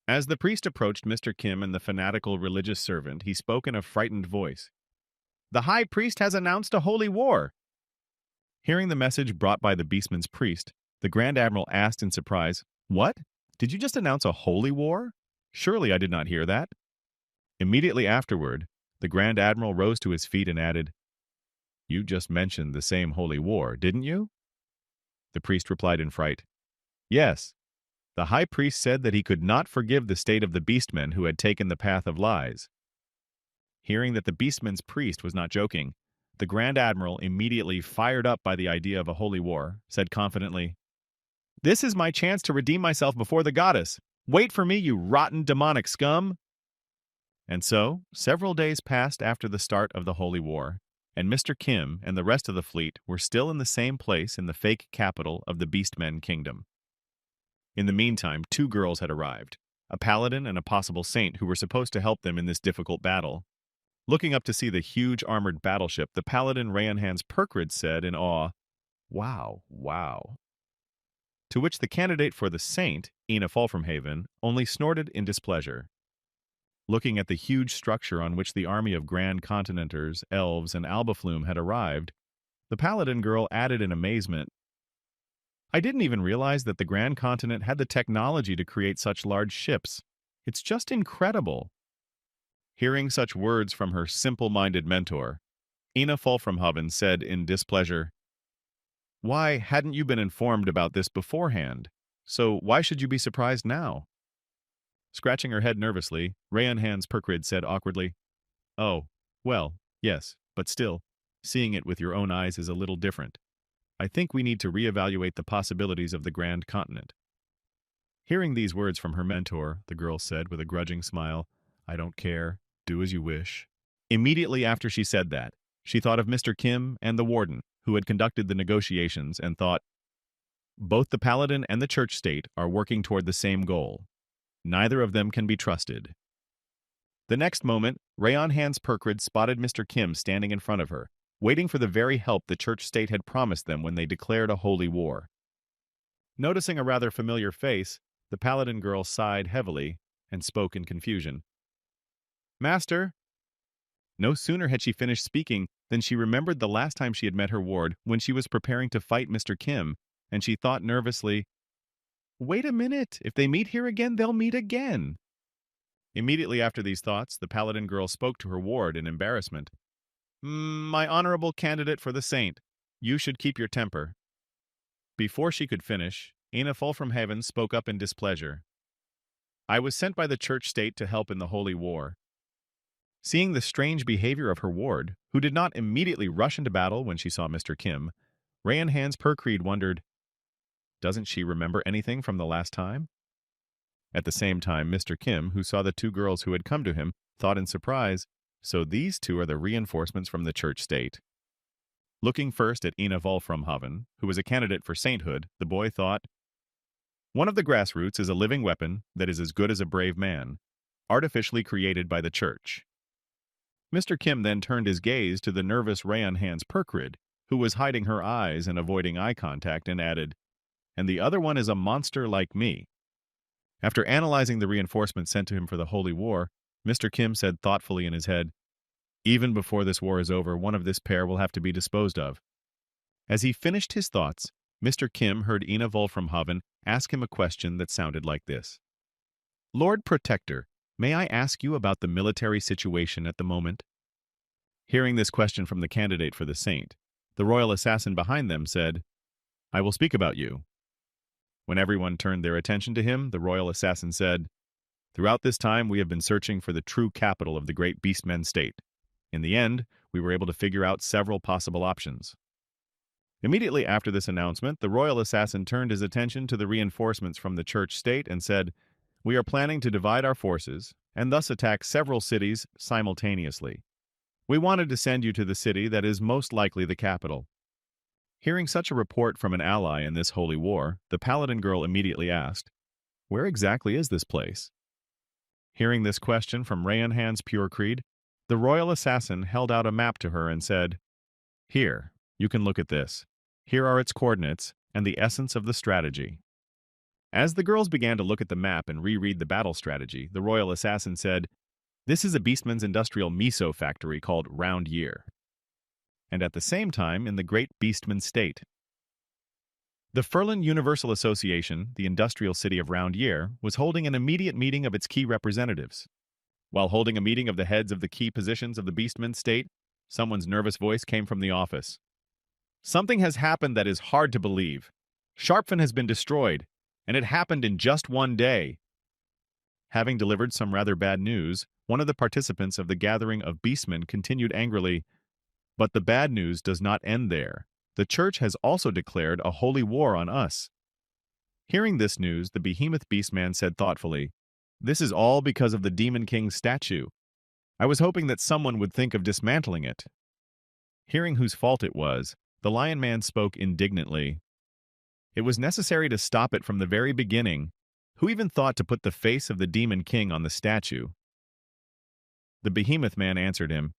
As the priest approached Mr. Kim and the fanatical religious servant, he spoke in a frightened voice. "The high priest has announced a holy war." Hearing the message brought by the beastman's priest, the Grand Admiral asked in surprise, "What? Did you just announce a holy war? Surely I did not hear that." Immediately afterward, the Grand Admiral rose to his feet and added, "You just mentioned the same holy war, didn't you?" The priest replied in fright, "Yes. The high priest said that he could not forgive the state of the beastmen who had taken the path of lies." Hearing that the beastman's priest was not joking, the Grand Admiral, immediately fired up by the idea of a holy war, said confidently, "This is my chance to redeem myself before the goddess. Wait for me, you rotten demonic scum!" And so, several days passed after the start of the holy war, and Mr. Kim and the rest of the fleet were still in the same place in the fake capital of the Beastmen Kingdom. In the meantime, two girls had arrived, a paladin and a possible saint who were supposed to help them in this difficult battle. Looking up to see the huge armored battleship, the paladin Rayanhan's Perkrid said in awe, "Wow, wow." To which the candidate for the saint, Ina Fulframhaven, only snorted in displeasure. Looking at the huge structure on which the army of Grand Continenters, Elves, and Albaflume had arrived, the paladin girl added in amazement, "I didn't even realize that the Grand Continent had the technology to create such large ships. It's just incredible." Hearing such words from her simple-minded mentor, Ina Fulframhaven said in displeasure, "Why hadn't you been informed about this beforehand? So why should you be surprised now?" Scratching her head nervously, Rayanhan's Perkrid said awkwardly, "Oh, well, yes, but still, seeing it with your own eyes is a little different. I think we need to reevaluate the possibilities of the Grand Continent." Hearing these words from her mentor, the girl said with a grudging smile, "I don't care. Do as you wish." Immediately after she said that, she thought of Mr. Kim and the warden, who had conducted the negotiations, and thought, "Both the paladin and the church state are working toward the same goal. Neither of them can be trusted." The next moment, Rayanhan's Perkrid spotted Mr. Kim standing in front of her, waiting for the very help the church state had promised them when they declared a holy war. Noticing a rather familiar face, the paladin girl sighed heavily and spoke in confusion. "Master." No sooner had she finished speaking than she remembered the last time she had met her ward when she was preparing to fight Mr. Kim, and she thought nervously, "Wait a minute, if they meet here again, they'll meet again." Immediately after these thoughts, the paladin girl spoke to her ward in embarrassment. My honorable candidate for the saint, you should keep your temper." Before she could finish, Ina fall from heaven spoke up in displeasure. I was sent by the church state to help in the holy war. Seeing the strange behavior of her ward, who did not immediately rush into battle when she saw Mr. Kim, Rayan Hans Percreed wondered, doesn't she remember anything from the last time? At the same time, Mr. Kim, who saw the two girls who had come to him, thought in surprise, so these two are the reinforcements from the church state. Looking first at Ina Volframhaven, who was a candidate for sainthood, the boy thought, one of the grassroots is a living weapon that is as good as a brave man, artificially created by the church. Mr. Kim then turned his gaze to the nervous Rayan Hans Percrid, who was hiding her eyes and avoiding eye contact, and added, and the other one is a monster like me. After analyzing the reinforcements sent to him for the Holy War, Mr. Kim said thoughtfully in his head, even before this war is over, one of this pair will have to be disposed of. As he finished his thoughts, Mr. Kim heard Ina Volframhaven ask him a question that sounded like this. Lord Protector, may I ask you about the military situation at the moment? Hearing this question from the candidate for the saint, the royal assassin behind them said, I will speak about you. When everyone turned their attention to him, the royal assassin said, throughout this time we have been searching for the true capital of the great beastmen state. In the end, we were able to figure out several possible options. Immediately after this announcement, the royal assassin turned his attention to the reinforcements from the church state and said, we are planning to divide our forces and thus attack several cities simultaneously. We wanted to send you to the city that is most likely the capital. Hearing such a report from an ally in this holy war, the paladin girl immediately asked, where exactly is this place? Hearing this question from Rayan Hans Purecreed, the royal assassin held out a map to her and said, here, you can look at this. Here are its coordinates and the essence of the strategy. As the girls began to look at the map and reread the battle strategy, the royal assassin said, this is a beastman's industrial miso factory called Round Year. And at the same time in the great beastman state. The Ferlin Universal Association, the industrial city of Round Year, was holding an immediate meeting of its key representatives. While holding a meeting of the heads of the key positions of the beastman state, someone's nervous voice came from the office. Something has happened that is hard to believe. Sharpfen has been destroyed, and it happened in just one day. Having delivered some rather bad news, one of the participants of the gathering of beastmen continued angrily, but the bad news does not end there. The church has also declared a holy war on us. Hearing this news, the behemoth beastman said thoughtfully, this is all because of the Demon King's statue. I was hoping that someone would think of dismantling it. Hearing whose fault it was, the Lion Man spoke indignantly. It was necessary to stop it from the very beginning. Who even thought to put the face of the Demon King on the statue? The behemoth man answered him,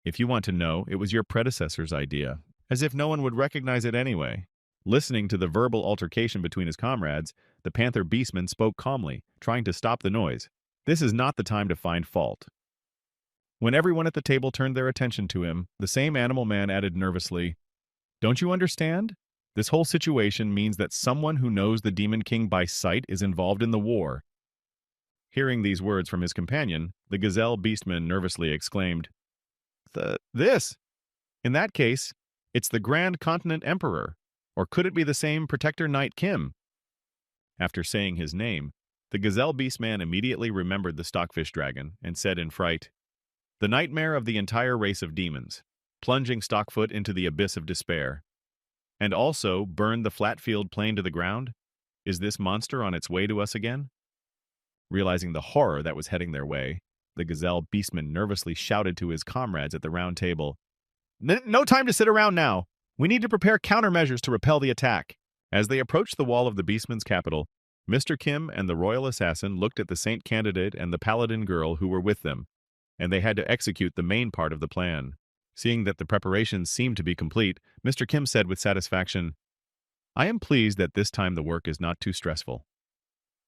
if you want to know, it was your predecessor's idea, as if no one would recognize it anyway. Listening to the verbal altercation between his comrades, the Panther Beastman spoke calmly, trying to stop the noise. This is not the time to find fault. When everyone at the table turned their attention to him, the same animal man added nervously, don't you understand? This whole situation means that someone who knows the Demon King by sight is involved in the war. Hearing these words from his companion, the Gazelle Beastman nervously exclaimed, this? In that case, it's the Grand Continent Emperor, or could it be the same Protector Knight Kim? After saying his name, the Gazelle Beastman immediately remembered the Stockfish Dragon and said in fright, the nightmare of the entire race of demons, plunging Stockfoot into the abyss of despair, and also burned the Flatfield plain to the ground? Is this monster on its way to us again? Realizing the horror that was heading their way, the Gazelle Beastman nervously shouted to his comrades at the round table, no time to sit around now. We need to prepare countermeasures to repel the attack. As they approached the wall of the Beastman's capital, Mr. Kim and the royal assassin looked at the saint candidate and the paladin girl who were with them, and they had to execute the main part of the plan. Seeing that the preparations seemed to be complete, Mr. Kim said with satisfaction, I am pleased that this time the work is not too stressful.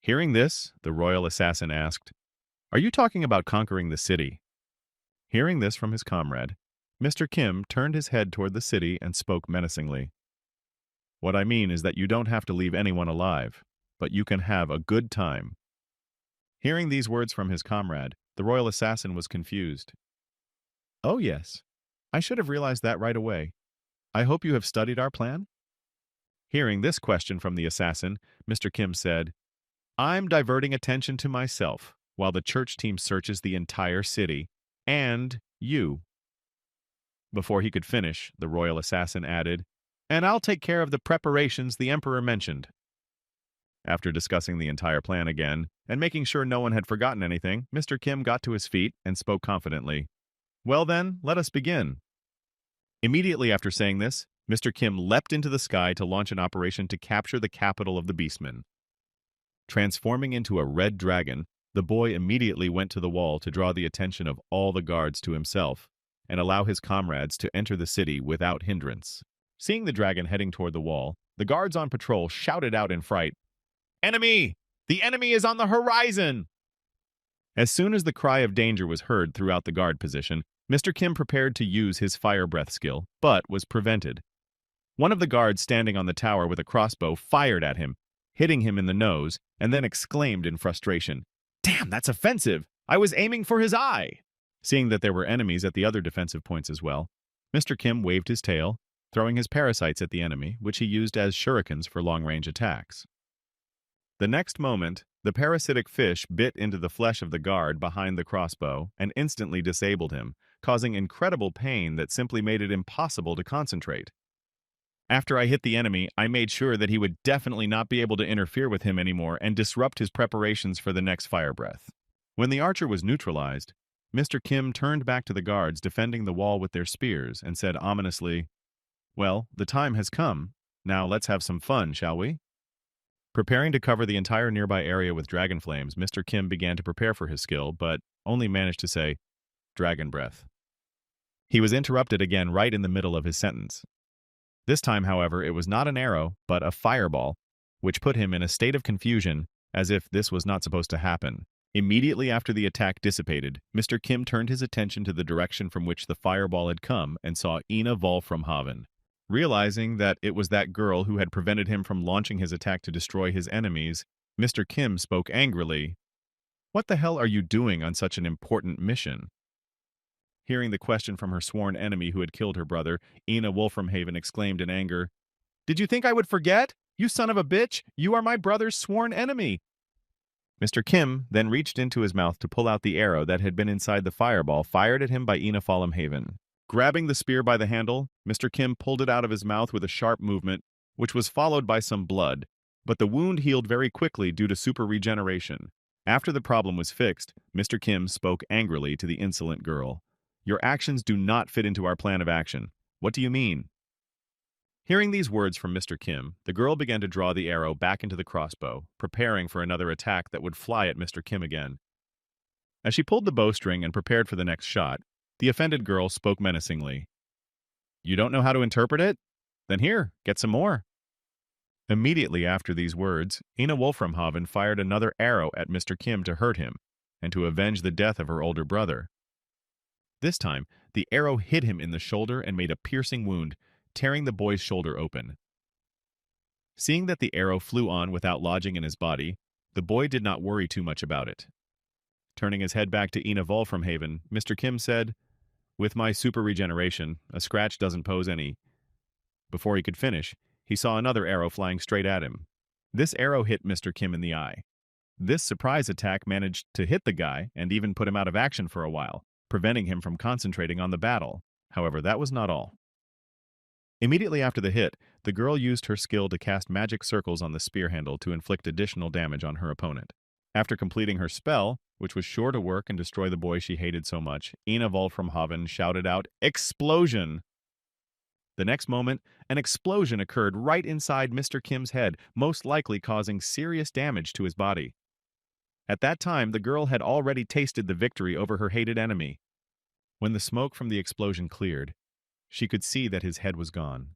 Hearing this, the royal assassin asked, are you talking about conquering the city? Hearing this from his comrade, Mr. Kim turned his head toward the city and spoke menacingly. What I mean is that you don't have to leave anyone alive, but you can have a good time. Hearing these words from his comrade, the royal assassin was confused. Oh yes, I should have realized that right away. I hope you have studied our plan? Hearing this question from the assassin, Mr. Kim said, I'm diverting attention to myself while the church team searches the entire city. And you. Before he could finish, the royal assassin added, and I'll take care of the preparations the emperor mentioned. After discussing the entire plan again, and making sure no one had forgotten anything, Mr. Kim got to his feet and spoke confidently. Well then, let us begin. Immediately after saying this, Mr. Kim leapt into the sky to launch an operation to capture the capital of the Beastmen. Transforming into a red dragon, the boy immediately went to the wall to draw the attention of all the guards to himself and allow his comrades to enter the city without hindrance. Seeing the dragon heading toward the wall, the guards on patrol shouted out in fright, Enemy! The enemy is on the horizon! As soon as the cry of danger was heard throughout the guard position, Mr. Kim prepared to use his fire breath skill, but was prevented. One of the guards standing on the tower with a crossbow fired at him, hitting him in the nose, and then exclaimed in frustration, Damn, that's offensive! I was aiming for his eye! Seeing that there were enemies at the other defensive points as well, Mr. Kim waved his tail, throwing his parasites at the enemy, which he used as shurikens for long-range attacks. The next moment, the parasitic fish bit into the flesh of the guard behind the crossbow and instantly disabled him, causing incredible pain that simply made it impossible to concentrate. After I hit the enemy, I made sure that he would definitely not be able to interfere with him anymore and disrupt his preparations for the next fire breath. When the archer was neutralized, Mr. Kim turned back to the guards defending the wall with their spears and said ominously, Well, the time has come. Now let's have some fun, shall we? Preparing to cover the entire nearby area with dragon flames, Mr. Kim began to prepare for his skill, but only managed to say, Dragon breath. He was interrupted again right in the middle of his sentence. This time, however, it was not an arrow, but a fireball, which put him in a state of confusion, as if this was not supposed to happen. Immediately after the attack dissipated, Mr. Kim turned his attention to the direction from which the fireball had come and saw Ina Volframhaven. Realizing that it was that girl who had prevented him from launching his attack to destroy his enemies, Mr. Kim spoke angrily, What the hell are you doing on such an important mission? Hearing the question from her sworn enemy who had killed her brother, Ina Wolframhaven exclaimed in anger, Did you think I would forget? You son of a bitch! You are my brother's sworn enemy! Mr. Kim then reached into his mouth to pull out the arrow that had been inside the fireball fired at him by Ina Volframhaven. Grabbing the spear by the handle, Mr. Kim pulled it out of his mouth with a sharp movement, which was followed by some blood, but the wound healed very quickly due to super regeneration. After the problem was fixed, Mr. Kim spoke angrily to the insolent girl. Your actions do not fit into our plan of action. What do you mean? Hearing these words from Mr. Kim, the girl began to draw the arrow back into the crossbow, preparing for another attack that would fly at Mr. Kim again. As she pulled the bowstring and prepared for the next shot, the offended girl spoke menacingly. You don't know how to interpret it? Then here, get some more. Immediately after these words, Ina Wolframhaven fired another arrow at Mr. Kim to hurt him, and to avenge the death of her older brother. This time, the arrow hit him in the shoulder and made a piercing wound, tearing the boy's shoulder open. Seeing that the arrow flew on without lodging in his body, the boy did not worry too much about it. Turning his head back to Ina Volframhaven, Mr. Kim said, With my super regeneration, a scratch doesn't pose any. Before he could finish, he saw another arrow flying straight at him. This arrow hit Mr. Kim in the eye. This surprise attack managed to hit the guy and even put him out of action for a while, preventing him from concentrating on the battle. However, that was not all. Immediately after the hit, the girl used her skill to cast magic circles on the spear handle to inflict additional damage on her opponent. After completing her spell, which was sure to work and destroy the boy she hated so much, Ina Volframhaven shouted out, Explosion! The next moment, an explosion occurred right inside Mr. Kim's head, most likely causing serious damage to his body. At that time, the girl had already tasted the victory over her hated enemy. When the smoke from the explosion cleared, she could see that his head was gone.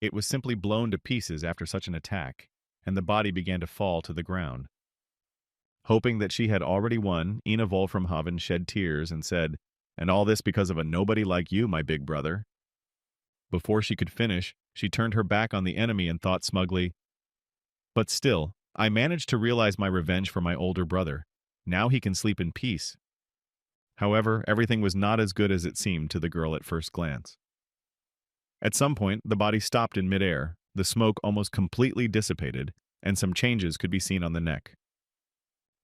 It was simply blown to pieces after such an attack, and the body began to fall to the ground. Hoping that she had already won, Ina Volframhaven shed tears and said, And all this because of a nobody like you, my big brother. Before she could finish, she turned her back on the enemy and thought smugly, But still, I managed to realize my revenge for my older brother. Now he can sleep in peace. However, everything was not as good as it seemed to the girl at first glance. At some point, the body stopped in midair, the smoke almost completely dissipated, and some changes could be seen on the neck.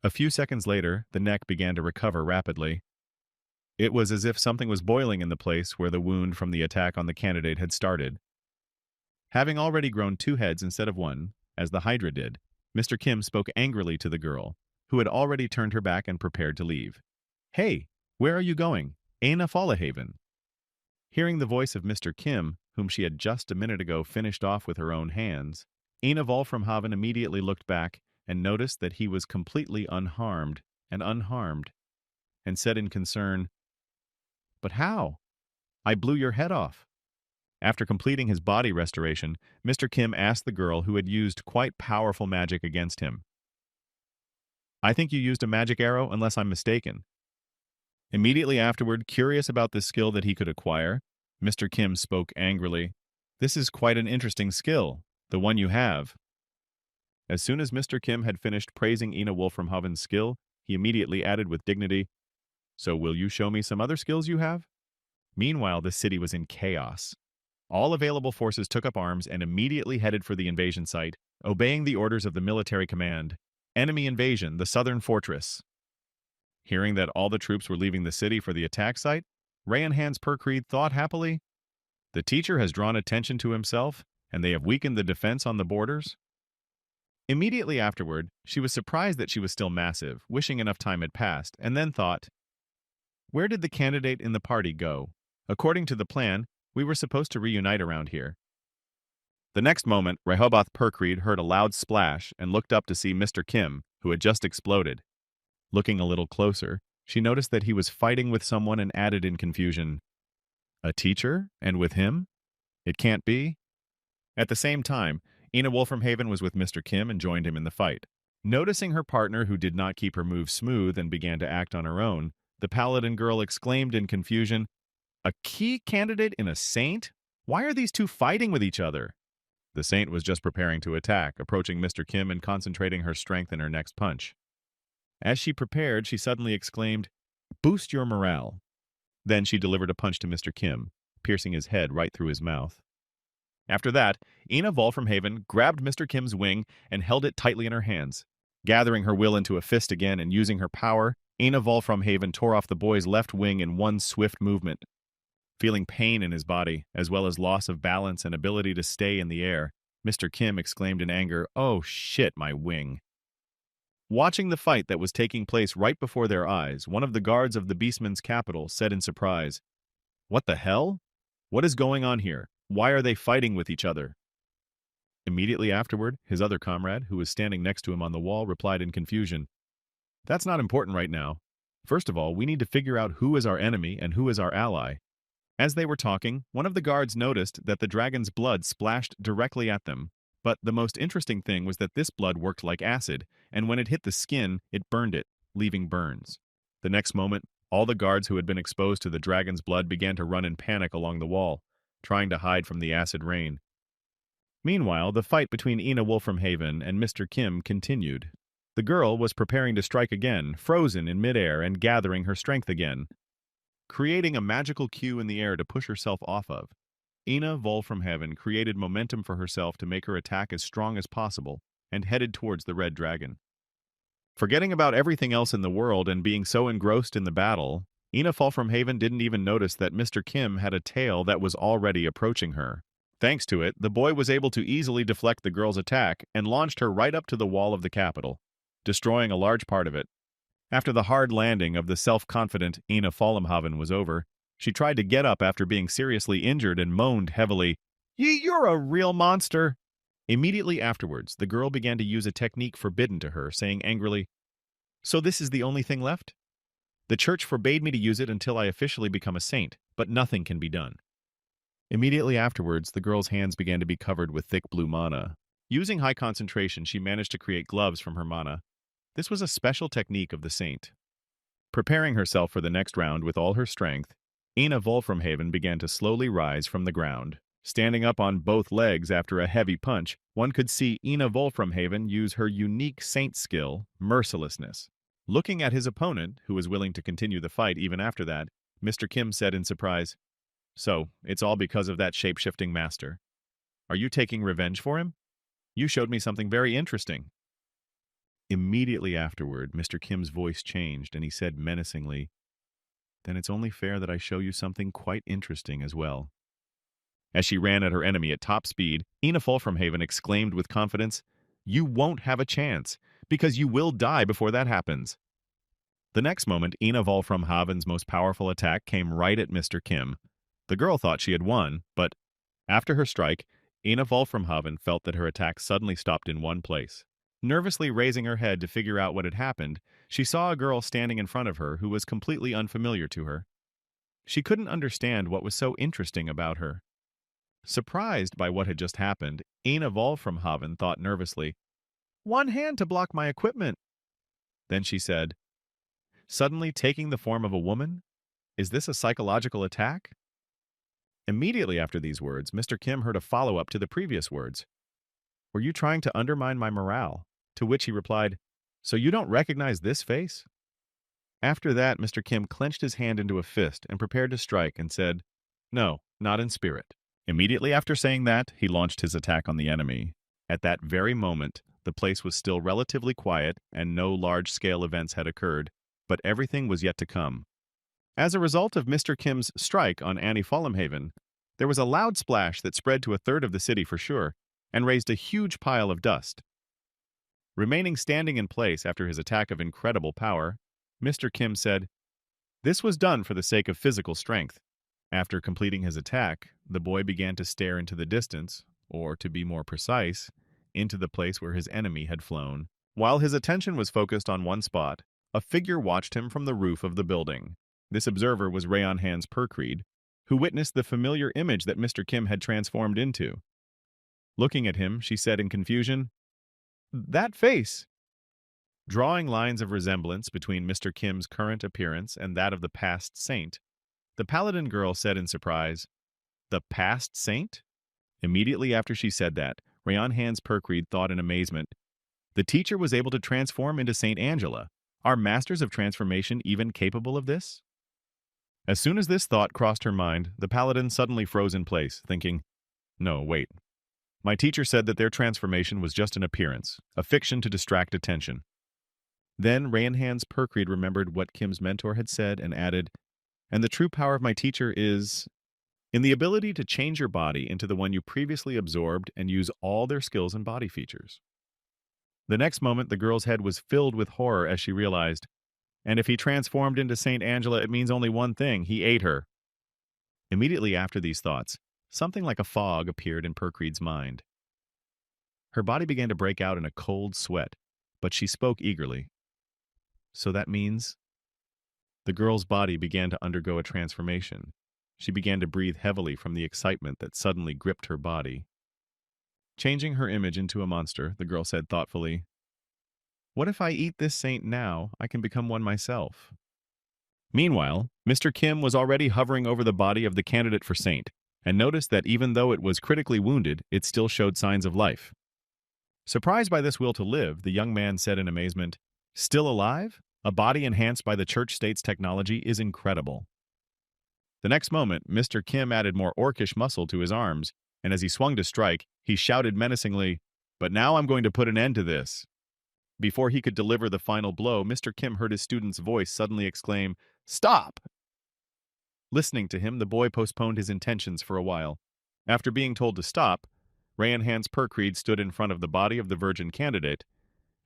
A few seconds later, the neck began to recover rapidly. It was as if something was boiling in the place where the wound from the attack on the candidate had started. Having already grown 2 heads instead of 1, as the Hydra did, Mr. Kim spoke angrily to the girl, who had already turned her back and prepared to leave. "Hey, where are you going? Aina Fallahaven." Hearing the voice of Mr. Kim, whom she had just a minute ago finished off with her own hands, Ina Volframhaven immediately looked back and noticed that he was completely unharmed, and said in concern, "But how? I blew your head off." After completing his body restoration, Mr. Kim asked the girl who had used quite powerful magic against him. "I think you used a magic arrow, unless I'm mistaken." Immediately afterward, curious about the skill that he could acquire, Mr. Kim spoke angrily, "This is quite an interesting skill, the one you have." As soon as Mr. Kim had finished praising Ina Wolframhaven's skill, he immediately added with dignity, "So will you show me some other skills you have?" Meanwhile, the city was in chaos. All available forces took up arms and immediately headed for the invasion site, obeying the orders of the military command. Enemy invasion, the southern fortress. Hearing that all the troops were leaving the city for the attack site, Ray and Hans Perkreed thought happily, "The teacher has drawn attention to himself, and they have weakened the defense on the borders." Immediately afterward, she was surprised that she was still massive, wishing enough time had passed, and then thought, "Where did the candidate in the party go? According to the plan, we were supposed to reunite around here." The next moment, Rehoboth Perkreed heard a loud splash and looked up to see Mr. Kim, who had just exploded. Looking a little closer, she noticed that he was fighting with someone and added in confusion, "A teacher? And with him? It can't be." At the same time, Ina Wolframhaven was with Mr. Kim and joined him in the fight. Noticing her partner who did not keep her moves smooth and began to act on her own, the paladin girl exclaimed in confusion, "A key candidate in a saint? Why are these two fighting with each other?" The saint was just preparing to attack, approaching Mr. Kim and concentrating her strength in her next punch. As she prepared, she suddenly exclaimed, "Boost your morale." Then she delivered a punch to Mr. Kim, piercing his head right through his mouth. After that, Ina Volframhaven grabbed Mr. Kim's wing and held it tightly in her hands. Gathering her will into a fist again and using her power, Ina Volframhaven tore off the boy's left wing in one swift movement. Feeling pain in his body, as well as loss of balance and ability to stay in the air, Mr. Kim exclaimed in anger, "Oh shit, my wing." Watching the fight that was taking place right before their eyes, one of the guards of the Beastman's capital said in surprise, "What the hell? What is going on here? Why are they fighting with each other?" Immediately afterward, his other comrade, who was standing next to him on the wall, replied in confusion, "That's not important right now. First of all, we need to figure out who is our enemy and who is our ally." As they were talking, one of the guards noticed that the dragon's blood splashed directly at them. But the most interesting thing was that this blood worked like acid, and when it hit the skin, it burned it, leaving burns. The next moment, all the guards who had been exposed to the dragon's blood began to run in panic along the wall, trying to hide from the acid rain. Meanwhile, the fight between Ina Wolframhaven and Mr. Kim continued. The girl was preparing to strike again, frozen in midair and gathering her strength again. Creating a magical cue in the air to push herself off of, Ina Volframhaven created momentum for herself to make her attack as strong as possible and headed towards the red dragon. Forgetting about everything else in the world and being so engrossed in the battle, Ina Volframhaven didn't even notice that Mr. Kim had a tail that was already approaching her. Thanks to it, the boy was able to easily deflect the girl's attack and launched her right up to the wall of the capital, destroying a large part of it. After the hard landing of the self-confident Ina Volframhaven was over, she tried to get up after being seriously injured and moaned heavily, You're a real monster!" Immediately afterwards, the girl began to use a technique forbidden to her, saying angrily, "So this is the only thing left? The church forbade me to use it until I officially become a saint, but nothing can be done." Immediately afterwards, the girl's hands began to be covered with thick blue mana. Using high concentration, she managed to create gloves from her mana. This was a special technique of the saint. Preparing herself for the next round with all her strength, Ina Volframhaven began to slowly rise from the ground. Standing up on both legs after a heavy punch, one could see Ina Volframhaven use her unique saint skill, Mercilessness. Looking at his opponent, who was willing to continue the fight even after that, Mr. Kim said in surprise, "So, it's all because of that shape-shifting master." Are you taking revenge for him? You showed me something very interesting. Immediately afterward, Mr. Kim's voice changed and he said menacingly, then it's only fair that I show you something quite interesting as well. As she ran at her enemy at top speed, Ina Fulframhaven exclaimed with confidence, you won't have a chance, because you will die before that happens. The next moment, Ina Fulframhaven's most powerful attack came right at Mr. Kim. The girl thought she had won, but after her strike, Ina Fulframhaven felt that her attack suddenly stopped in one place. Nervously raising her head to figure out what had happened, she saw a girl standing in front of her who was completely unfamiliar to her. She couldn't understand what was so interesting about her. Surprised by what had just happened, Ina Fulframhaven thought nervously, one hand to block my equipment. Then she said, suddenly taking the form of a woman? Is this a psychological attack? Immediately after these words, Mr. Kim heard a follow-up to the previous words. Were you trying to undermine my morale? To which he replied, so you don't recognize this face? After that, Mr. Kim clenched his hand into a fist and prepared to strike and said, no, not in spirit. Immediately after saying that, he launched his attack on the enemy. At that very moment, the place was still relatively quiet and no large-scale events had occurred, but everything was yet to come. As a result of Mr. Kim's strike on Annie Fulhamhaven, there was a loud splash that spread to a third of the city for sure, and raised a huge pile of dust. Remaining standing in place after his attack of incredible power, Mr. Kim said, this was done for the sake of physical strength. After completing his attack, the boy began to stare into the distance, or to be more precise, into the place where his enemy had flown. While his attention was focused on one spot, a figure watched him from the roof of the building. This observer was Rayon Hans Perkreed, who witnessed the familiar image that Mr. Kim had transformed into. Looking at him, she said in confusion, that face! Drawing lines of resemblance between Mr. Kim's current appearance and that of the past saint, the paladin girl said in surprise, the past saint? Immediately after she said that, Rayon Hans Perkreed thought in amazement, the teacher was able to transform into Saint Angela. Are masters of transformation even capable of this? As soon as this thought crossed her mind, the paladin suddenly froze in place, thinking, no, wait. My teacher said that their transformation was just an appearance, a fiction to distract attention. Then Rayon Hans Perkreed remembered what Kim's mentor had said and added, and the true power of my teacher is in the ability to change your body into the one you previously absorbed and use all their skills and body features. The next moment, the girl's head was filled with horror as she realized, and if he transformed into Saint Angela, it means only one thing, he ate her. Immediately after these thoughts, something like a fog appeared in Perkreed's mind. Her body began to break out in a cold sweat, but she spoke eagerly. So that means? The girl's body began to undergo a transformation. She began to breathe heavily from the excitement that suddenly gripped her body. Changing her image into a monster, the girl said thoughtfully, what if I eat this saint now? I can become one myself. Meanwhile, Mr. Kim was already hovering over the body of the candidate for saint, and noticed that even though it was critically wounded, it still showed signs of life. Surprised by this will to live, the young man said in amazement, still alive? A body enhanced by the church-state's technology is incredible. The next moment, Mr. Kim added more orcish muscle to his arms, and as he swung to strike, he shouted menacingly, but now I'm going to put an end to this. Before he could deliver the final blow, Mr. Kim heard his student's voice suddenly exclaim, stop! Listening to him, the boy postponed his intentions for a while. After being told to stop, Rayon Hans Perkreed stood in front of the body of the virgin candidate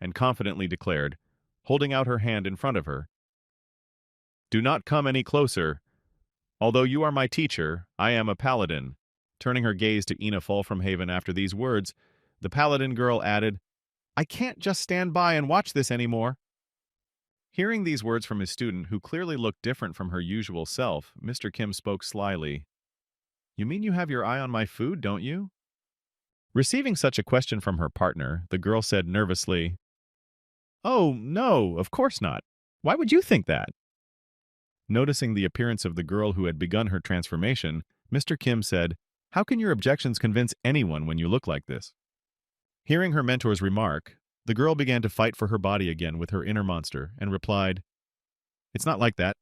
and confidently declared, holding out her hand in front of her, do not come any closer. Although you are my teacher, I am a paladin. Turning her gaze to Ina Fulframhaven after these words, the paladin girl added, I can't just stand by and watch this anymore. Hearing these words from his student, who clearly looked different from her usual self, Mr. Kim spoke slyly. You mean you have your eye on my food, don't you? Receiving such a question from her partner, the girl said nervously, oh, no, of course not. Why would you think that? Noticing the appearance of the girl who had begun her transformation, Mr. Kim said, how can your objections convince anyone when you look like this? Hearing her mentor's remark, the girl began to fight for her body again with her inner monster and replied, it's not like that.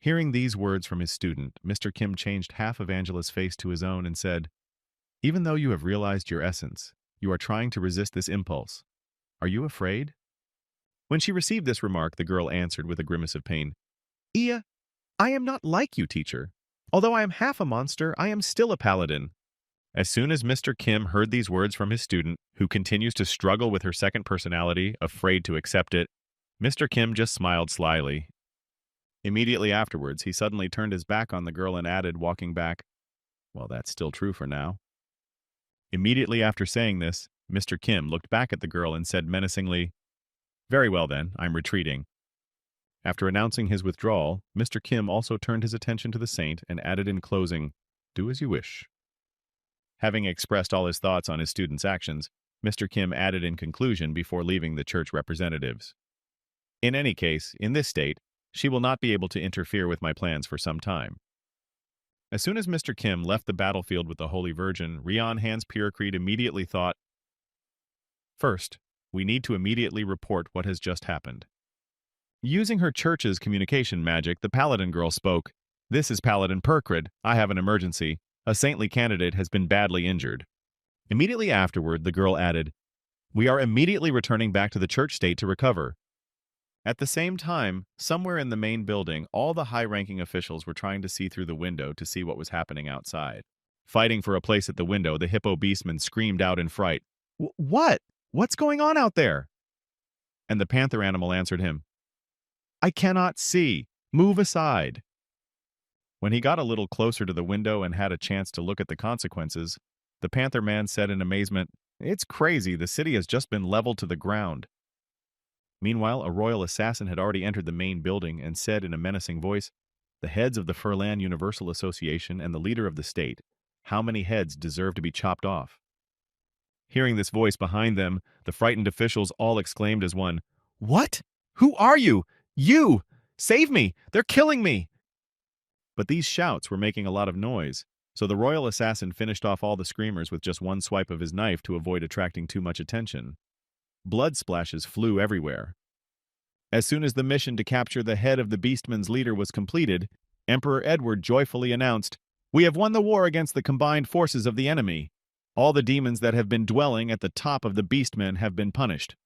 Hearing these words from his student, Mr. Kim changed half of Angela's face to his own and said, Even though you have realized your essence, you are trying to resist this impulse. Are you afraid? When she received this remark, the girl answered with a grimace of pain. Ia, I am not like you, teacher. Although I am half a monster, I am still a paladin. As soon as Mr. Kim heard these words from his student, who continues to struggle with her second personality, afraid to accept it, Mr. Kim just smiled slyly. Immediately afterwards, he suddenly turned his back on the girl and added, walking back, well, that's still true for now. Immediately after saying this, Mr. Kim looked back at the girl and said menacingly, very well then, I'm retreating. After announcing his withdrawal, Mr. Kim also turned his attention to the saint and added in closing, do as you wish. Having expressed all his thoughts on his student's actions, Mr. Kim added in conclusion before leaving the church representatives. In any case, in this state, she will not be able to interfere with my plans for some time. As soon as Mr. Kim left the battlefield with the Holy Virgin, Rian Hans Piracreed immediately thought, first, we need to immediately report what has just happened. Using her church's communication magic, the paladin girl spoke, this is Paladin Piracreed. I have an emergency. A saintly candidate has been badly injured. Immediately afterward, the girl added, we are immediately returning back to the church state to recover. At the same time, somewhere in the main building, all the high-ranking officials were trying to see through the window to see what was happening outside. Fighting for a place at the window, the hippo beastman screamed out in fright, what? What's going on out there? And the panther animal answered him, I cannot see. Move aside. When he got a little closer to the window and had a chance to look at the consequences, the panther man said in amazement, it's crazy, the city has just been leveled to the ground. Meanwhile, a royal assassin had already entered the main building and said in a menacing voice, the heads of the Furlan Universal Association and the leader of the state, how many heads deserve to be chopped off? Hearing this voice behind them, the frightened officials all exclaimed as one, what? Who are you? You! Save me! They're killing me! But these shouts were making a lot of noise, so the royal assassin finished off all the screamers with just one swipe of his knife to avoid attracting too much attention. Blood splashes flew everywhere. As soon as the mission to capture the head of the Beastman's leader was completed, Emperor Edward joyfully announced, we have won the war against the combined forces of the enemy. All the demons that have been dwelling at the top of the Beastmen have been punished.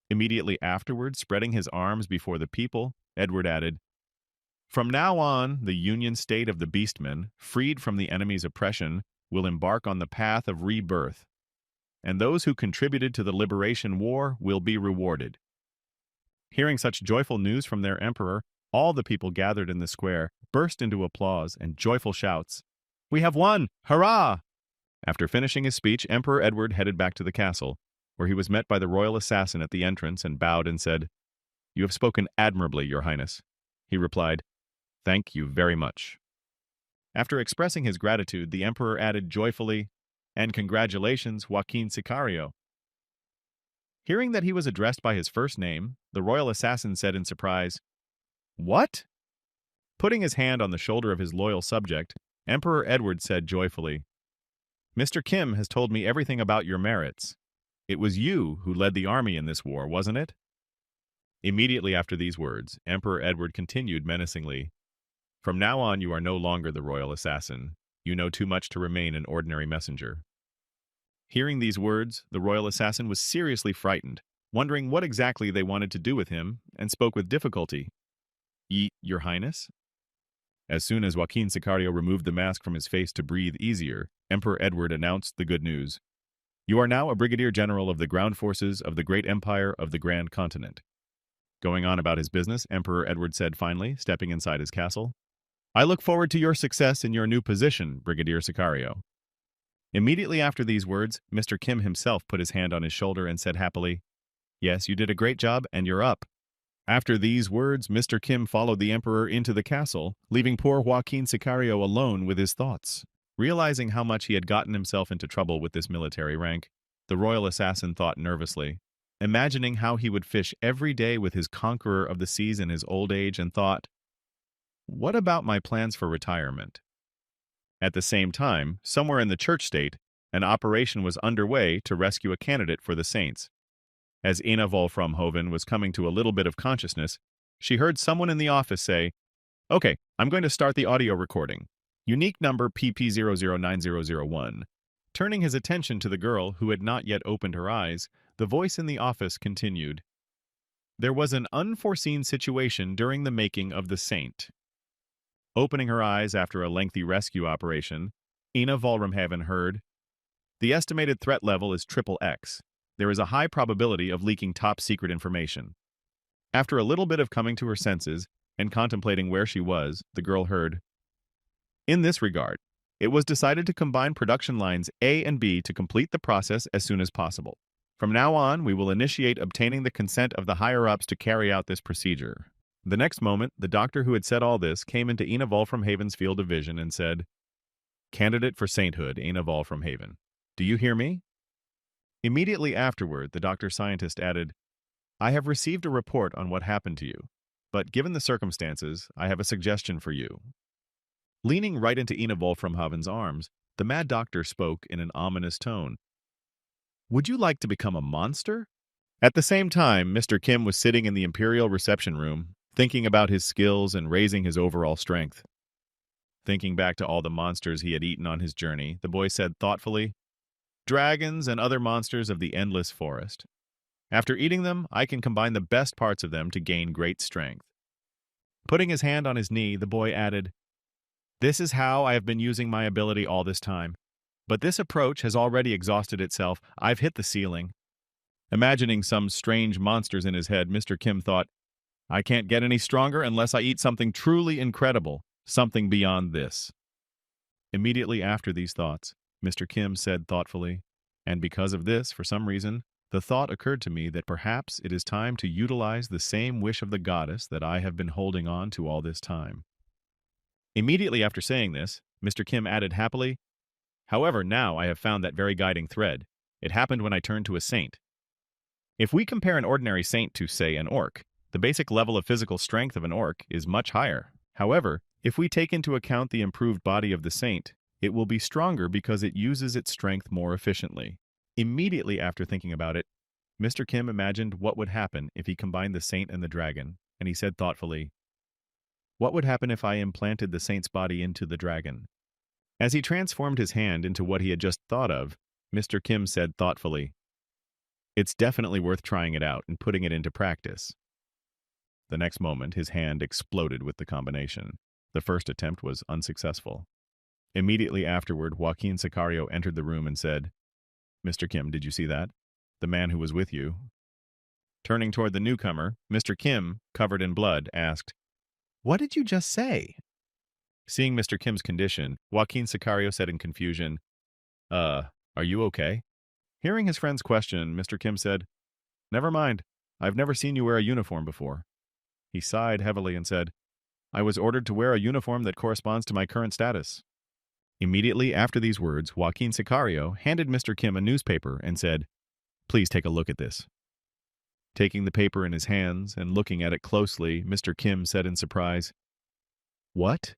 Immediately afterward, spreading his arms before the people, Edward added, from now on, the Union State of the Beastmen, freed from the enemy's oppression, will embark on the path of rebirth, and those who contributed to the liberation war will be rewarded. Hearing such joyful news from their emperor, all the people gathered in the square burst into applause and joyful shouts. We have won! Hurrah! After finishing his speech, Emperor Edward headed back to the castle, where he was met by the royal assassin at the entrance and bowed and said, you have spoken admirably, Your Highness. He replied, thank you very much. After expressing his gratitude, the emperor added joyfully, and congratulations, Joaquin Sicario. Hearing that he was addressed by his first name, the royal assassin said in surprise, what? Putting his hand on the shoulder of his loyal subject, Emperor Edward said joyfully, Mr. Kim has told me everything about your merits. It was you who led the army in this war, wasn't it? Immediately after these words, Emperor Edward continued menacingly, from now on you are no longer the royal assassin. You know too much to remain an ordinary messenger. Hearing these words, the royal assassin was seriously frightened, wondering what exactly they wanted to do with him, and spoke with difficulty. Your Highness? As soon as Joaquin Sicario removed the mask from his face to breathe easier, Emperor Edward announced the good news. You are now a brigadier general of the ground forces of the great empire of the Grand Continent. Going on about his business, Emperor Edward said finally, stepping inside his castle, I look forward to your success in your new position, Brigadier Sicario. Immediately after these words, Mr. Kim himself put his hand on his shoulder and said happily, yes, you did a great job, and you're up. After these words, Mr. Kim followed the Emperor into the castle, leaving poor Joaquin Sicario alone with his thoughts. Realizing how much he had gotten himself into trouble with this military rank, the royal assassin thought nervously, imagining how he would fish every day with his conqueror of the seas in his old age, and thought, what about my plans for retirement? At the same time, somewhere in the church state, an operation was underway to rescue a candidate for the saints. As Ina Volframhoven was coming to a little bit of consciousness, she heard someone in the office say, okay, I'm going to start the audio recording. Unique number PP009001. Turning his attention to the girl who had not yet opened her eyes, the voice in the office continued. There was an unforeseen situation during the making of the saint. Opening her eyes after a lengthy rescue operation, Ina Volramhaven heard, the estimated threat level is triple X. There is a high probability of leaking top-secret information. After a little bit of coming to her senses and contemplating where she was, the girl heard, in this regard, it was decided to combine production lines A and B to complete the process as soon as possible. From now on, we will initiate obtaining the consent of the higher-ups to carry out this procedure. The next moment, the doctor who had said all this came into Ina Volframhaven's field of vision and said, Candidate for sainthood, Ina Volframhaven. Do you hear me? Immediately afterward, the doctor-scientist added, I have received a report on what happened to you, but given the circumstances, I have a suggestion for you. Leaning right into Ina Volframhaven's arms, the mad doctor spoke in an ominous tone. Would you like to become a monster? At the same time, Mr. Kim was sitting in the Imperial reception room, thinking about his skills and raising his overall strength. Thinking back to all the monsters he had eaten on his journey, the boy said thoughtfully, Dragons and other monsters of the endless forest. After eating them, I can combine the best parts of them to gain great strength. Putting his hand on his knee, the boy added, This is how I have been using my ability all this time. But this approach has already exhausted itself. I've hit the ceiling. Imagining some strange monsters in his head, Mr. Kim thought, I can't get any stronger unless I eat something truly incredible, something beyond this. Immediately after these thoughts, Mr. Kim said thoughtfully, and because of this, for some reason, the thought occurred to me that perhaps it is time to utilize the same wish of the goddess that I have been holding on to all this time. Immediately after saying this, Mr. Kim added happily, However, now I have found that very guiding thread. It happened when I turned to a saint. If we compare an ordinary saint to, say, an orc, the basic level of physical strength of an orc is much higher. However, if we take into account the improved body of the saint, it will be stronger because it uses its strength more efficiently. Immediately after thinking about it, Mr. Kim imagined what would happen if he combined the saint and the dragon, and he said thoughtfully, What would happen if I implanted the saint's body into the dragon? As he transformed his hand into what he had just thought of, Mr. Kim said thoughtfully, It's definitely worth trying it out and putting it into practice. The next moment, his hand exploded with the combination. The first attempt was unsuccessful. Immediately afterward, Joaquin Sicario entered the room and said, Mr. Kim, did you see that? The man who was with you. Turning toward the newcomer, Mr. Kim, covered in blood, asked, What did you just say? Seeing Mr. Kim's condition, Joaquin Sicario said in confusion, Are you okay? Hearing his friend's question, Mr. Kim said, Never mind. I've never seen you wear a uniform before. He sighed heavily and said, I was ordered to wear a uniform that corresponds to my current status. Immediately after these words, Joaquin Sicario handed Mr. Kim a newspaper and said, Please take a look at this. Taking the paper in his hands and looking at it closely, Mr. Kim said in surprise, What?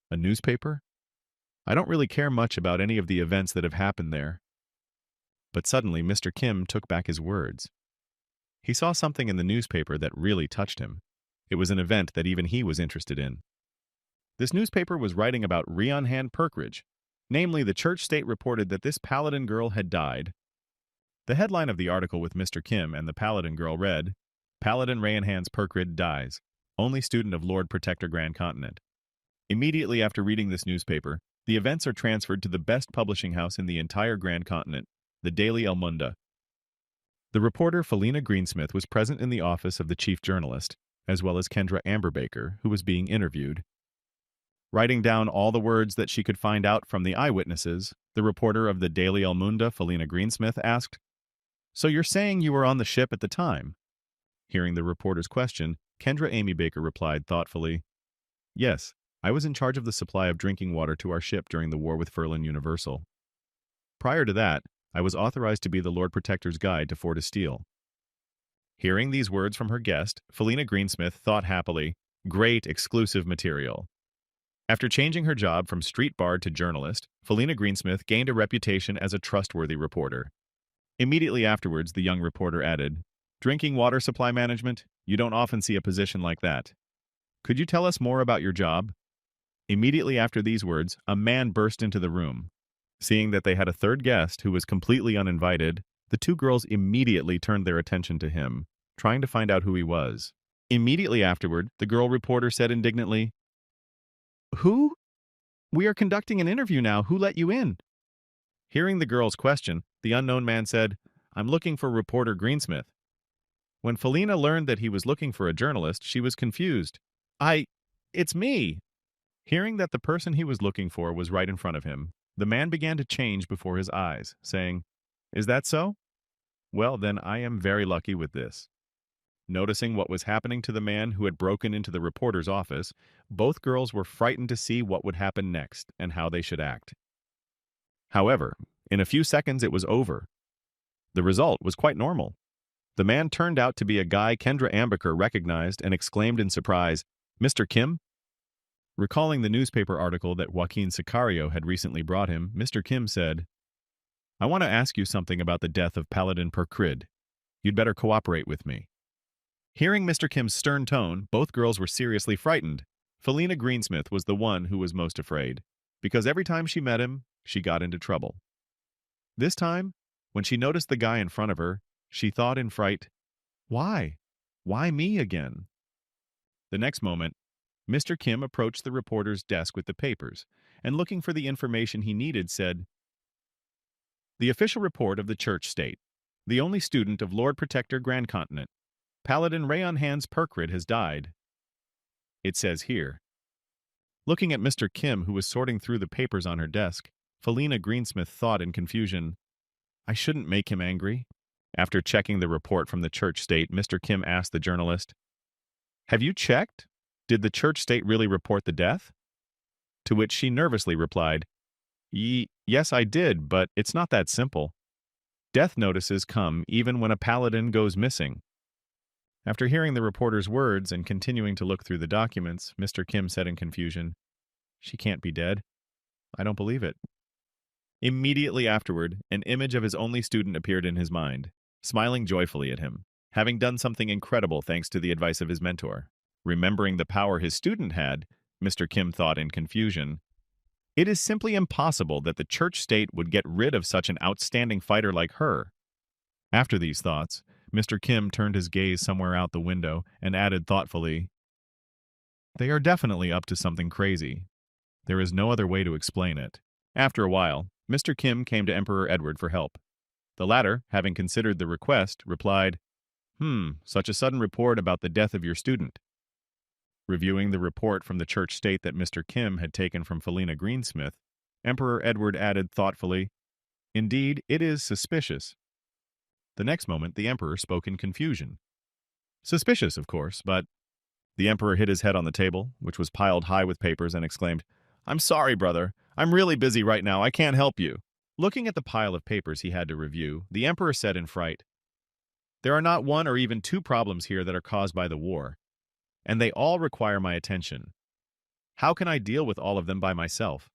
A newspaper? I don't really care much about any of the events that have happened there. But suddenly, Mr. Kim took back his words. He saw something in the newspaper that really touched him. It was an event that even he was interested in. This newspaper was writing about Rionhan Perkridge. Namely, the church state reported that this paladin girl had died. The headline of the article with Mr. Kim and the paladin girl read, Paladin Rionhan's Perkrid dies. Only student of Lord Protector Grand Continent. Immediately after reading this newspaper, the events are transferred to the best publishing house in the entire Grand Continent, the Daily El Mundo. The reporter Felina Greensmith was present in the office of the chief journalist, as well as Kendra Amberbaker, who was being interviewed. Writing down all the words that she could find out from the eyewitnesses, the reporter of the Daily El Mundo, Felina Greensmith, asked, So you're saying you were on the ship at the time? Hearing the reporter's question, Kendra Amy Baker replied thoughtfully, Yes, I was in charge of the supply of drinking water to our ship during the war with Furlan Universal. Prior to that, I was authorized to be the Lord Protector's guide to Fort Esteele. Hearing these words from her guest, Felina Greensmith thought happily, Great exclusive material. After changing her job from street bard to journalist, Felina Greensmith gained a reputation as a trustworthy reporter. Immediately afterwards, the young reporter added, Drinking water supply management? You don't often see a position like that. Could you tell us more about your job? Immediately after these words, a man burst into the room. Seeing that they had a third guest who was completely uninvited, the two girls immediately turned their attention to him, trying to find out who he was. Immediately afterward, the girl reporter said indignantly, "Who? We are conducting an interview now. Who let you in?" Hearing the girl's question, the unknown man said, "I'm looking for reporter Greensmith." When Felina learned that he was looking for a journalist, she was confused. It's me." Hearing that the person he was looking for was right in front of him, the man began to change before his eyes, saying, "Is that so? Well, then I am very lucky with this." Noticing what was happening to the man who had broken into the reporter's office, both girls were frightened to see what would happen next and how they should act. However, in a few seconds it was over. The result was quite normal. The man turned out to be a guy Kendra Ambecker recognized and exclaimed in surprise, "Mr. Kim?" Recalling the newspaper article that Joaquin Sicario had recently brought him, Mr. Kim said, "I want to ask you something about the death of Paladin Percrid. You'd better cooperate with me." Hearing Mr. Kim's stern tone, both girls were seriously frightened. Felina Greensmith was the one who was most afraid, because every time she met him, she got into trouble. This time, when she noticed the guy in front of her, she thought in fright, "Why? Why me again?" The next moment, Mr. Kim approached the reporter's desk with the papers, and looking for the information he needed, said, "The official report of the Church State. The only student of Lord Protector Grand Continent, Paladin Rayon Hans Percrid, has died. It says here." Looking at Mr. Kim, who was sorting through the papers on her desk, Felina Greensmith thought in confusion, "I shouldn't make him angry." After checking the report from the Church State, Mr. Kim asked the journalist, "Have you checked? Did the Church State really report the death?" To which she nervously replied, Yes, I did, but it's not that simple. Death notices come even when a paladin goes missing." After hearing the reporter's words and continuing to look through the documents, Mr. Kim said in confusion, "She can't be dead. I don't believe it." Immediately afterward, an image of his only student appeared in his mind, smiling joyfully at him, having done something incredible thanks to the advice of his mentor. Remembering the power his student had, Mr. Kim thought in confusion, "It is simply impossible that the Church State would get rid of such an outstanding fighter like her." After these thoughts, Mr. Kim turned his gaze somewhere out the window and added thoughtfully, "They are definitely up to something crazy. There is no other way to explain it." After a while, Mr. Kim came to Emperor Edward for help. The latter, having considered the request, replied, Such a sudden report about the death of your student." Reviewing the report from the Church State that Mr. Kim had taken from Felina Greensmith, Emperor Edward added thoughtfully, "Indeed, it is suspicious." The next moment, the Emperor spoke in confusion. Suspicious, of course, but... The Emperor hit his head on the table, which was piled high with papers, and exclaimed, "I'm sorry, brother. I'm really busy right now. I can't help you." Looking at the pile of papers he had to review, the Emperor said in fright, "There are not one or even two problems here that are caused by the war, and they all require my attention. How can I deal with all of them by myself?"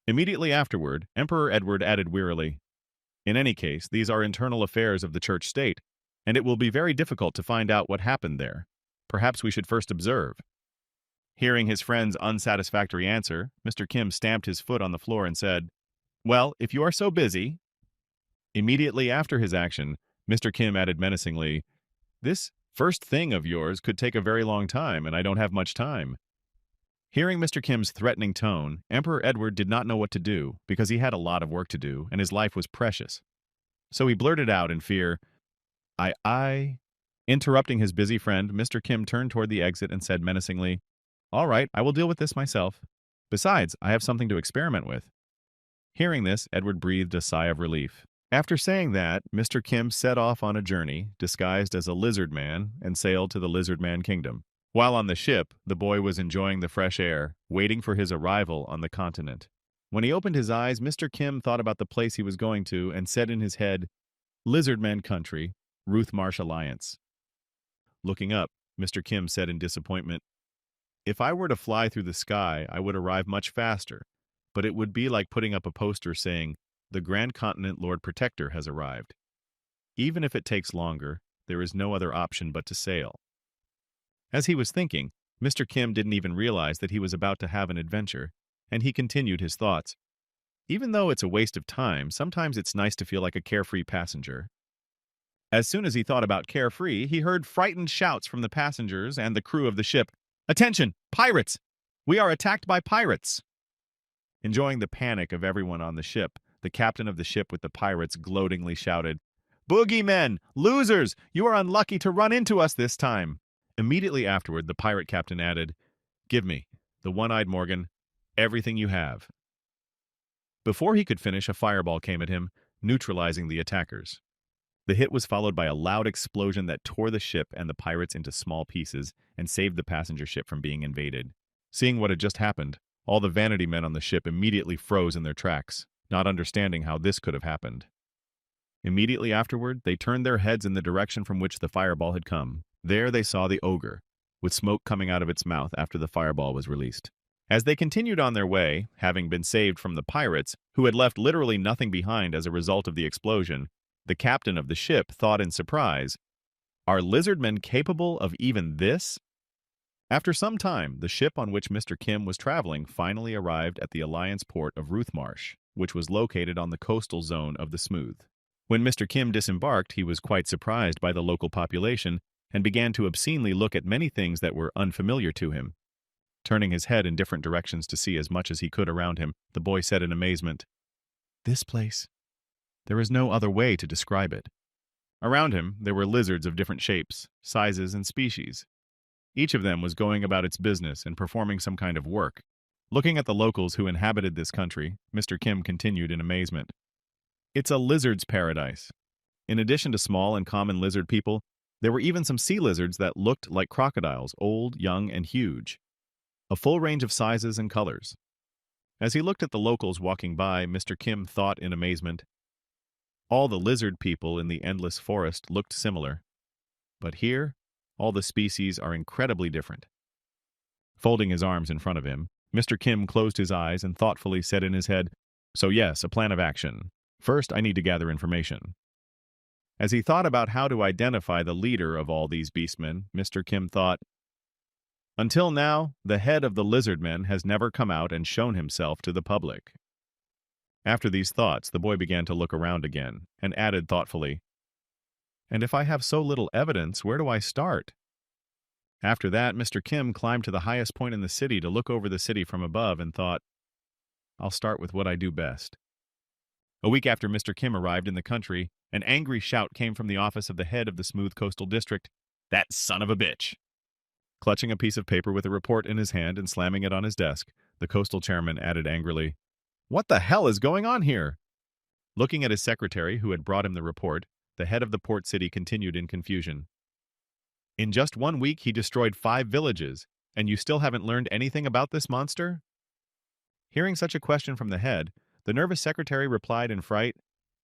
Immediately afterward, Emperor Edward added wearily, "In any case, these are internal affairs of the Church State, and it will be very difficult to find out what happened there. Perhaps we should first observe." Hearing his friend's unsatisfactory answer, Mr. Kim stamped his foot on the floor and said, "Well, if you are so busy..." Immediately after his action, Mr. Kim added menacingly, "This first thing of yours could take a very long time, and I don't have much time." Hearing Mr. Kim's threatening tone, Emperor Edward did not know what to do, because he had a lot of work to do, and his life was precious. So he blurted out in fear, I. Interrupting his busy friend, Mr. Kim turned toward the exit and said menacingly, "All right, I will deal with this myself. Besides, I have something to experiment with." Hearing this, Edward breathed a sigh of relief. After saying that, Mr. Kim set off on a journey, disguised as a lizard man, and sailed to the Lizard Man Kingdom. While on the ship, the boy was enjoying the fresh air, waiting for his arrival on the continent. When he opened his eyes, Mr. Kim thought about the place he was going to and said in his head, "Lizard Man Country, Ruth Marsh Alliance." Looking up, Mr. Kim said in disappointment, "If I were to fly through the sky, I would arrive much faster, but it would be like putting up a poster saying, 'The Grand Continent Lord Protector has arrived.' Even if it takes longer, there is no other option but to sail." As he was thinking, Mr. Kim didn't even realize that he was about to have an adventure, and he continued his thoughts. Even though it's a waste of time, sometimes it's nice to feel like a carefree passenger. As soon as he thought about carefree, he heard frightened shouts from the passengers and the crew of the ship. "Attention! Pirates! We are attacked by pirates!" Enjoying the panic of everyone on the ship, the captain of the ship with the pirates gloatingly shouted, "Boogeymen! Losers! You are unlucky to run into us this time!" Immediately afterward, the pirate captain added, "Give me, the one-eyed Morgan, everything you have." Before he could finish, a fireball came at him, neutralizing the attackers. The hit was followed by a loud explosion that tore the ship and the pirates into small pieces and saved the passenger ship from being invaded. Seeing what had just happened, all the vanity men on the ship immediately froze in their tracks, not understanding how this could have happened. Immediately afterward, they turned their heads in the direction from which the fireball had come. There they saw the ogre, with smoke coming out of its mouth after the fireball was released. As they continued on their way, having been saved from the pirates, who had left literally nothing behind as a result of the explosion, the captain of the ship thought in surprise, "Are lizardmen capable of even this?" After some time, the ship on which Mr. Kim was traveling finally arrived at the Alliance port of Ruthmarsh, which was located on the coastal zone of the Smooth. When Mr. Kim disembarked, he was quite surprised by the local population and began to obscenely look at many things that were unfamiliar to him. Turning his head in different directions to see as much as he could around him, the boy said in amazement, "This place. There is no other way to describe it." Around him, there were lizards of different shapes, sizes, and species. Each of them was going about its business and performing some kind of work. Looking at the locals who inhabited this country, Mr. Kim continued in amazement. "It's a lizard's paradise. In addition to small and common lizard people, there were even some sea lizards that looked like crocodiles, old, young, and huge. A full range of sizes and colors." As he looked at the locals walking by, Mr. Kim thought in amazement, all the lizard people in the endless forest looked similar. But here, all the species are incredibly different. Folding his arms in front of him, Mr. Kim closed his eyes and thoughtfully said in his head, "So yes, a plan of action. First, I need to gather information." As he thought about how to identify the leader of all these beastmen, Mr. Kim thought, "Until now, the head of the lizardmen has never come out and shown himself to the public." After these thoughts, the boy began to look around again, and added thoughtfully, "And if I have so little evidence, where do I start?" After that, Mr. Kim climbed to the highest point in the city to look over the city from above and thought, "I'll start with what I do best." A week after Mr. Kim arrived in the country, an angry shout came from the office of the head of the Smooth Coastal District. "That son of a bitch!" Clutching a piece of paper with a report in his hand and slamming it on his desk, the coastal chairman added angrily, "What the hell is going on here?" Looking at his secretary, who had brought him the report, the head of the port city continued in confusion. "In just 1 week, he destroyed 5 villages, and you still haven't learned anything about this monster?" Hearing such a question from the head, the nervous secretary replied in fright,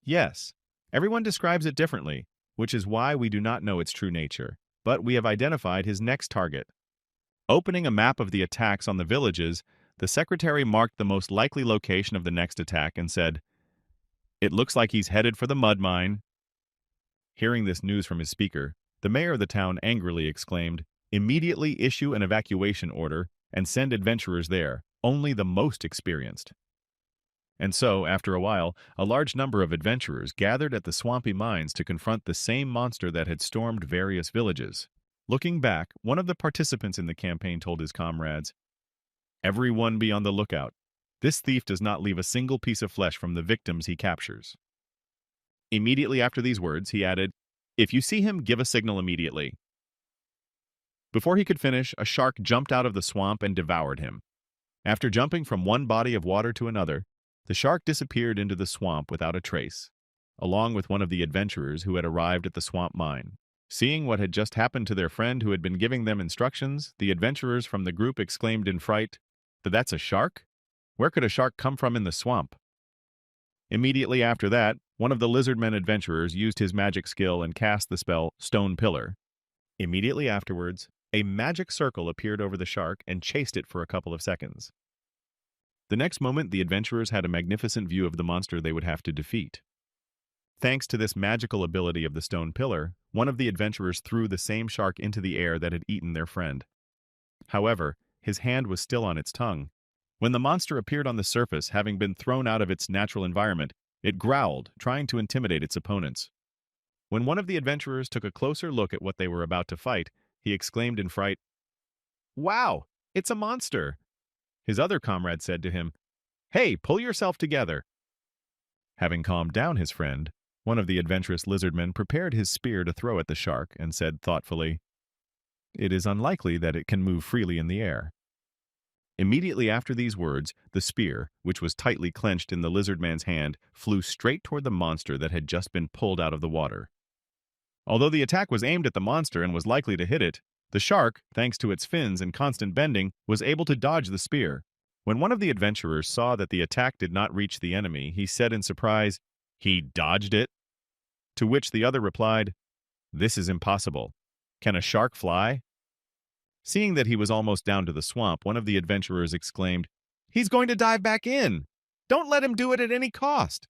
"Yes, everyone describes it differently, which is why we do not know its true nature, but we have identified his next target." Opening a map of the attacks on the villages, the secretary marked the most likely location of the next attack and said, "It looks like he's headed for the mud mine." Hearing this news from his speaker, the mayor of the town angrily exclaimed, "Immediately issue an evacuation order and send adventurers there, only the most experienced." And so, after a while, a large number of adventurers gathered at the swampy mines to confront the same monster that had stormed various villages. Looking back, one of the participants in the campaign told his comrades, "Everyone be on the lookout. This thief does not leave a single piece of flesh from the victims he captures." Immediately after these words, he added, "If you see him, give a signal immediately." Before he could finish, a shark jumped out of the swamp and devoured him. After jumping from one body of water to another, the shark disappeared into the swamp without a trace, along with one of the adventurers who had arrived at the swamp mine. Seeing what had just happened to their friend who had been giving them instructions, the adventurers from the group exclaimed in fright, "That's a shark? Where could a shark come from in the swamp?" Immediately after that, one of the lizardmen adventurers used his magic skill and cast the spell Stone Pillar. Immediately afterwards, a magic circle appeared over the shark and chased it for a couple of seconds. The next moment, the adventurers had a magnificent view of the monster they would have to defeat. Thanks to this magical ability of the Stone Pillar, one of the adventurers threw the same shark into the air that had eaten their friend. However, his hand was still on its tongue, When the monster appeared on the surface, having been thrown out of its natural environment, it growled, trying to intimidate its opponents. When one of the adventurers took a closer look at what they were about to fight, he exclaimed in fright, "Wow, it's a monster!" His other comrade said to him, "Hey, pull yourself together." Having calmed down his friend, one of the adventurous lizardmen prepared his spear to throw at the shark and said thoughtfully, "It is unlikely that it can move freely in the air." Immediately after these words, the spear, which was tightly clenched in the lizardman's hand, flew straight toward the monster that had just been pulled out of the water. Although the attack was aimed at the monster and was likely to hit it, the shark, thanks to its fins and constant bending, was able to dodge the spear. When one of the adventurers saw that the attack did not reach the enemy, he said in surprise, "He dodged it?" To which the other replied, "This is impossible. Can a shark fly?" Seeing that he was almost down to the swamp, one of the adventurers exclaimed, "He's going to dive back in! Don't let him do it at any cost!"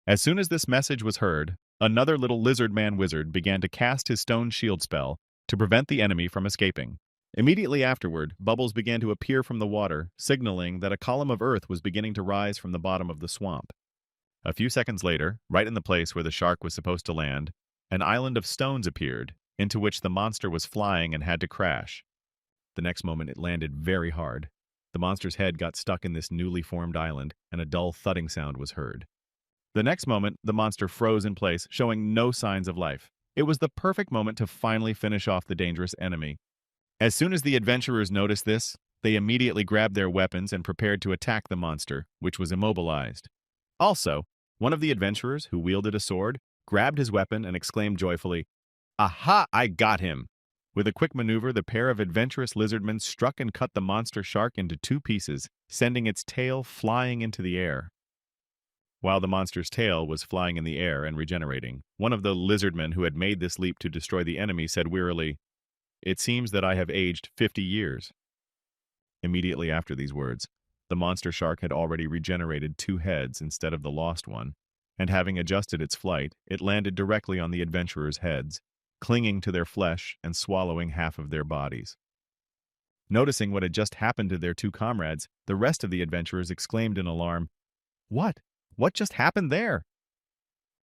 As soon as this message was heard, another little lizard-man wizard began to cast his stone shield spell to prevent the enemy from escaping. Immediately afterward, bubbles began to appear from the water, signaling that a column of earth was beginning to rise from the bottom of the swamp. A few seconds later, right in the place where the shark was supposed to land, an island of stones appeared, into which the monster was flying and had to crash. The next moment it landed very hard. The monster's head got stuck in this newly formed island, and a dull thudding sound was heard. The next moment, the monster froze in place, showing no signs of life. It was the perfect moment to finally finish off the dangerous enemy. As soon as the adventurers noticed this, they immediately grabbed their weapons and prepared to attack the monster, which was immobilized. Also, one of the adventurers, who wielded a sword, grabbed his weapon and exclaimed joyfully, "Aha, I got him!" With a quick maneuver, the pair of adventurous lizardmen struck and cut the monster shark into two pieces, sending its tail flying into the air. While the monster's tail was flying in the air and regenerating, one of the lizardmen who had made this leap to destroy the enemy said wearily, "It seems that I have aged 50 years. Immediately after these words, the monster shark had already regenerated 2 heads instead of the lost one, and having adjusted its flight, it landed directly on the adventurers' heads, clinging to their flesh and swallowing half of their bodies. Noticing what had just happened to their 2 comrades, the rest of the adventurers exclaimed in alarm, "What? What just happened there?"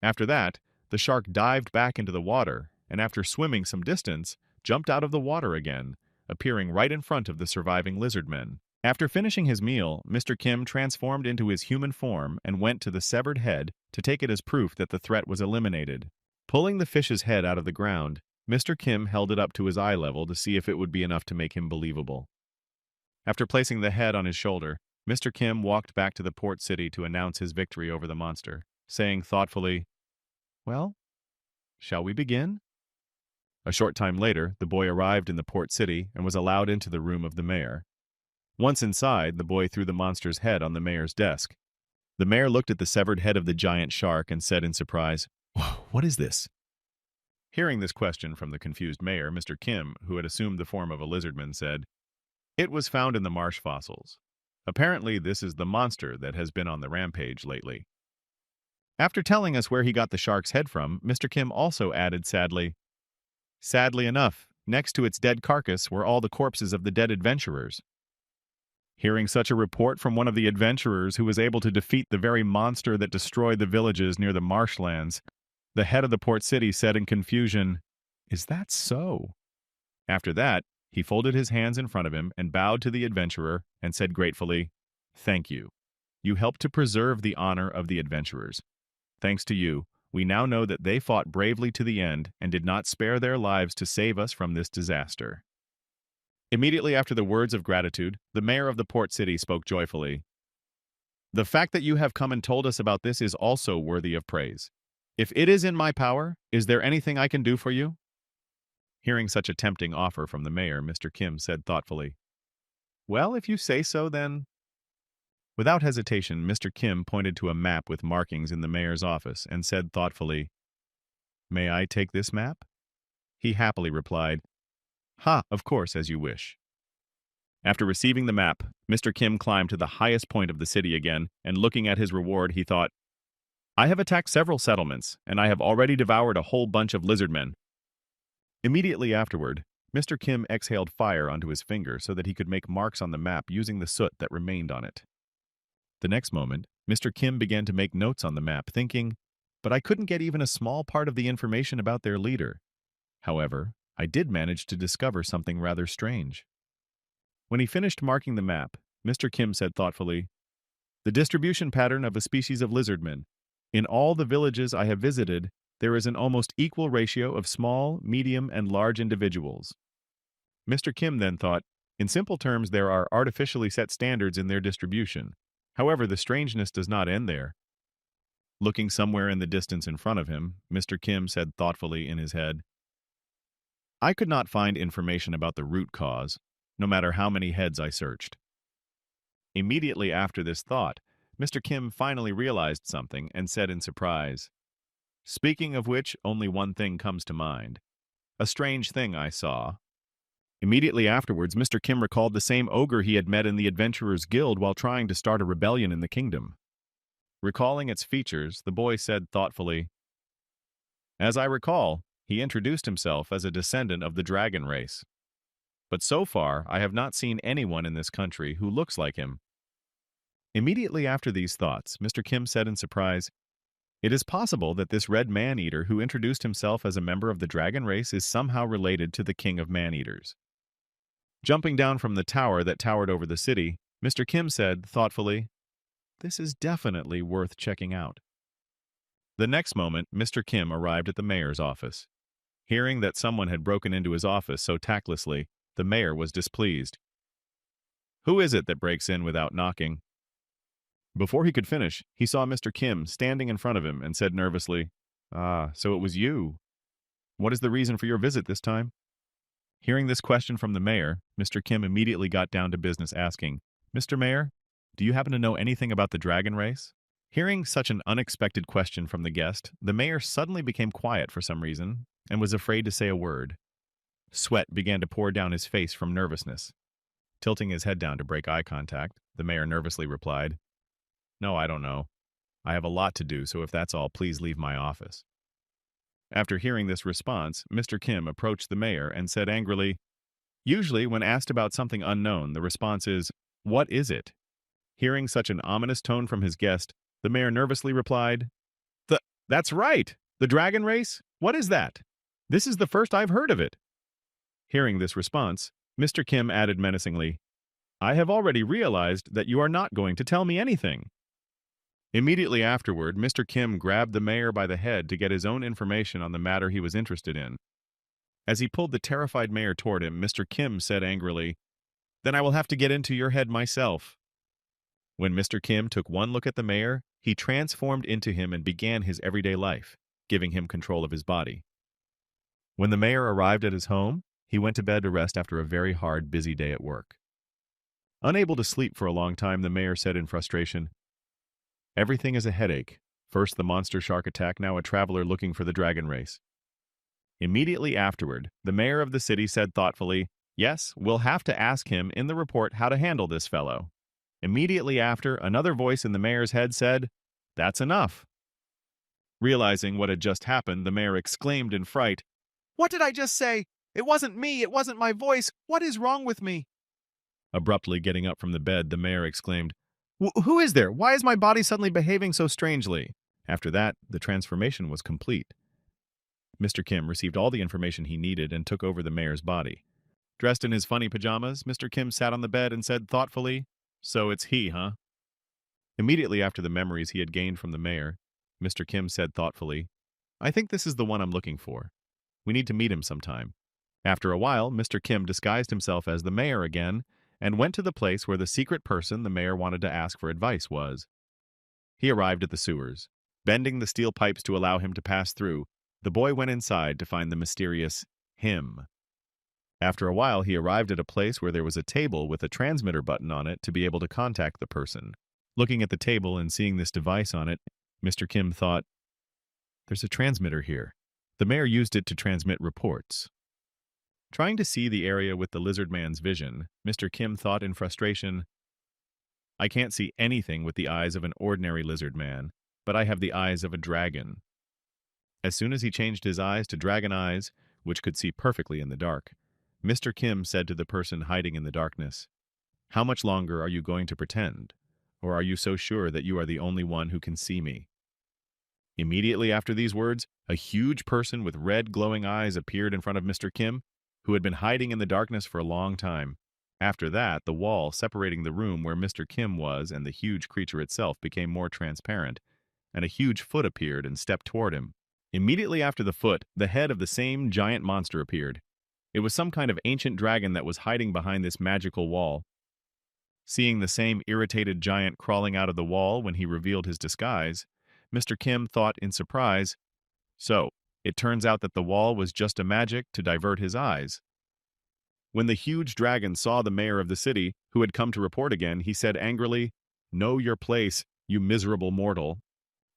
After that, the shark dived back into the water, and after swimming some distance, jumped out of the water again, appearing right in front of the surviving lizardmen. After finishing his meal, Mr. Kim transformed into his human form and went to the severed head to take it as proof that the threat was eliminated. Pulling the fish's head out of the ground, Mr. Kim held it up to his eye level to see if it would be enough to make him believable. After placing the head on his shoulder, Mr. Kim walked back to the port city to announce his victory over the monster, saying thoughtfully, "Well, shall we begin?" A short time later, the boy arrived in the port city and was allowed into the room of the mayor. Once inside, the boy threw the monster's head on the mayor's desk. The mayor looked at the severed head of the giant shark and said in surprise, "What is this?" Hearing this question from the confused mayor, Mr. Kim, who had assumed the form of a lizardman, said, "It was found in the marsh fossils. Apparently, this is the monster that has been on the rampage lately." After telling us where he got the shark's head from, Mr. Kim also added sadly, "Sadly enough, next to its dead carcass were all the corpses of the dead adventurers." Hearing such a report from one of the adventurers who was able to defeat the very monster that destroyed the villages near the marshlands, the head of the port city said in confusion, "Is that so?" After that, he folded his hands in front of him and bowed to the adventurer and said gratefully, "Thank you. You helped to preserve the honor of the adventurers. Thanks to you, we now know that they fought bravely to the end and did not spare their lives to save us from this disaster." Immediately after the words of gratitude, the mayor of the port city spoke joyfully. "The fact that you have come and told us about this is also worthy of praise. If it is in my power, is there anything I can do for you?" Hearing such a tempting offer from the mayor, Mr. Kim said thoughtfully, "Well, if you say so, then—" Without hesitation, Mr. Kim pointed to a map with markings in the mayor's office and said thoughtfully, "May I take this map?" He happily replied, "Ha, of course, as you wish." After receiving the map, Mr. Kim climbed to the highest point of the city again, and looking at his reward, he thought, "I have attacked several settlements, and I have already devoured a whole bunch of lizardmen." Immediately afterward, Mr. Kim exhaled fire onto his finger so that he could make marks on the map using the soot that remained on it. The next moment, Mr. Kim began to make notes on the map, thinking, but I couldn't get even a small part of the information about their leader. However, I did manage to discover something rather strange. When he finished marking the map, Mr. Kim said thoughtfully, the distribution pattern of a species of lizardmen. In all the villages I have visited, there is an almost equal ratio of small, medium, and large individuals. Mr. Kim then thought, in simple terms, there are artificially set standards in their distribution. However, the strangeness does not end there. Looking somewhere in the distance in front of him, Mr. Kim said thoughtfully in his head, I could not find information about the root cause, no matter how many heads I searched. Immediately after this thought, Mr. Kim finally realized something and said in surprise, speaking of which, only one thing comes to mind. A strange thing I saw. Immediately afterwards, Mr. Kim recalled the same ogre he had met in the Adventurers Guild while trying to start a rebellion in the kingdom. Recalling its features, the boy said thoughtfully, as I recall, he introduced himself as a descendant of the dragon race. But so far, I have not seen anyone in this country who looks like him. Immediately after these thoughts, Mr. Kim said in surprise, it is possible that this red man-eater who introduced himself as a member of the dragon race is somehow related to the king of man-eaters. Jumping down from the tower that towered over the city, Mr. Kim said, thoughtfully, this is definitely worth checking out. The next moment, Mr. Kim arrived at the mayor's office. Hearing that someone had broken into his office so tactlessly, the mayor was displeased. Who is it that breaks in without knocking? Before he could finish, he saw Mr. Kim standing in front of him and said nervously, so it was you. What is the reason for your visit this time? Hearing this question from the mayor, Mr. Kim immediately got down to business asking, Mr. Mayor, do you happen to know anything about the dragon race? Hearing such an unexpected question from the guest, the mayor suddenly became quiet for some reason and was afraid to say a word. Sweat began to pour down his face from nervousness. Tilting his head down to break eye contact, the mayor nervously replied, no, I don't know. I have a lot to do, so if that's all, please leave my office. After hearing this response, Mr. Kim approached the mayor and said angrily, usually when asked about something unknown, the response is, what is it? Hearing such an ominous tone from his guest, the mayor nervously replied, that's right! The dragon race? What is that? This is the first I've heard of it. Hearing this response, Mr. Kim added menacingly, I have already realized that you are not going to tell me anything. Immediately afterward, Mr. Kim grabbed the mayor by the head to get his own information on the matter he was interested in. As he pulled the terrified mayor toward him, Mr. Kim said angrily, then I will have to get into your head myself. When Mr. Kim took one look at the mayor, he transformed into him and began his everyday life, giving him control of his body. When the mayor arrived at his home, he went to bed to rest after a very hard, busy day at work. Unable to sleep for a long time, the mayor said in frustration, everything is a headache. First the monster shark attack, now a traveler looking for the dragon race. Immediately afterward, the mayor of the city said thoughtfully, yes, we'll have to ask him in the report how to handle this fellow. Immediately after, another voice in the mayor's head said, that's enough. Realizing what had just happened, the mayor exclaimed in fright, what did I just say? It wasn't me, it wasn't my voice. What is wrong with me? Abruptly getting up from the bed, the mayor exclaimed, who is there? Why is my body suddenly behaving so strangely? After that, the transformation was complete. Mr. Kim received all the information he needed and took over the mayor's body. Dressed in his funny pajamas, Mr. Kim sat on the bed and said thoughtfully, so it's he, huh? Immediately after the memories he had gained from the mayor, Mr. Kim said thoughtfully, I think this is the one I'm looking for. We need to meet him sometime. After a while, Mr. Kim disguised himself as the mayor again and went to the place where the secret person the mayor wanted to ask for advice was. He arrived at the sewers. Bending the steel pipes to allow him to pass through, the boy went inside to find the mysterious him. After a while, he arrived at a place where there was a table with a transmitter button on it to be able to contact the person. Looking at the table and seeing this device on it, Mr. Kim thought, there's a transmitter here. The mayor used it to transmit reports. Trying to see the area with the lizard man's vision, Mr. Kim thought in frustration, I can't see anything with the eyes of an ordinary lizard man, but I have the eyes of a dragon. As soon as he changed his eyes to dragon eyes, which could see perfectly in the dark, Mr. Kim said to the person hiding in the darkness, "How much longer are you going to pretend? Or are you so sure that you are the only one who can see me?" Immediately after these words, a huge person with red glowing eyes appeared in front of Mr. Kim, who had been hiding in the darkness for a long time. After that, the wall separating the room where Mr. Kim was and the huge creature itself became more transparent, and a huge foot appeared and stepped toward him. Immediately after the foot, the head of the same giant monster appeared. It was some kind of ancient dragon that was hiding behind this magical wall. Seeing the same irritated giant crawling out of the wall when he revealed his disguise, Mr. Kim thought in surprise, "So, it turns out that the wall was just a magic to divert his eyes." When the huge dragon saw the mayor of the city, who had come to report again, he said angrily, "Know your place, you miserable mortal."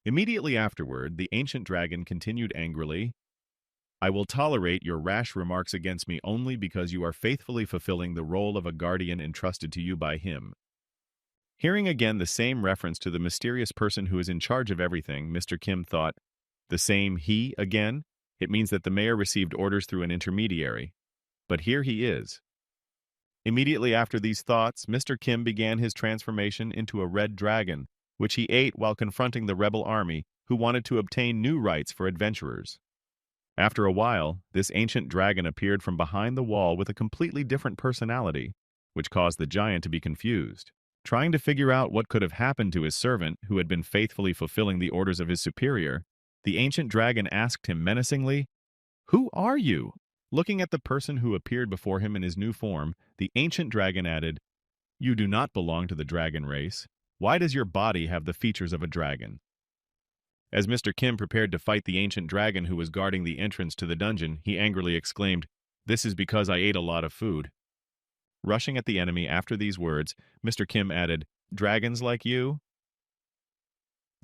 Immediately afterward, the ancient dragon continued angrily, "I will tolerate your rash remarks against me only because you are faithfully fulfilling the role of a guardian entrusted to you by him." Hearing again the same reference to the mysterious person who is in charge of everything, Mr. Kim thought, "The same he again? It means that the mayor received orders through an intermediary. But here he is." Immediately after these thoughts, Mr. Kim began his transformation into a red dragon, which he ate while confronting the rebel army, who wanted to obtain new rights for adventurers. After a while, this ancient dragon appeared from behind the wall with a completely different personality, which caused the giant to be confused. Trying to figure out what could have happened to his servant, who had been faithfully fulfilling the orders of his superior, the ancient dragon asked him menacingly, "Who are you?" Looking at the person who appeared before him in his new form, the ancient dragon added, "You do not belong to the dragon race. Why does your body have the features of a dragon?" As Mr. Kim prepared to fight the ancient dragon who was guarding the entrance to the dungeon, he angrily exclaimed, "This is because I ate a lot of food." Rushing at the enemy after these words, Mr. Kim added, "Dragons like you?"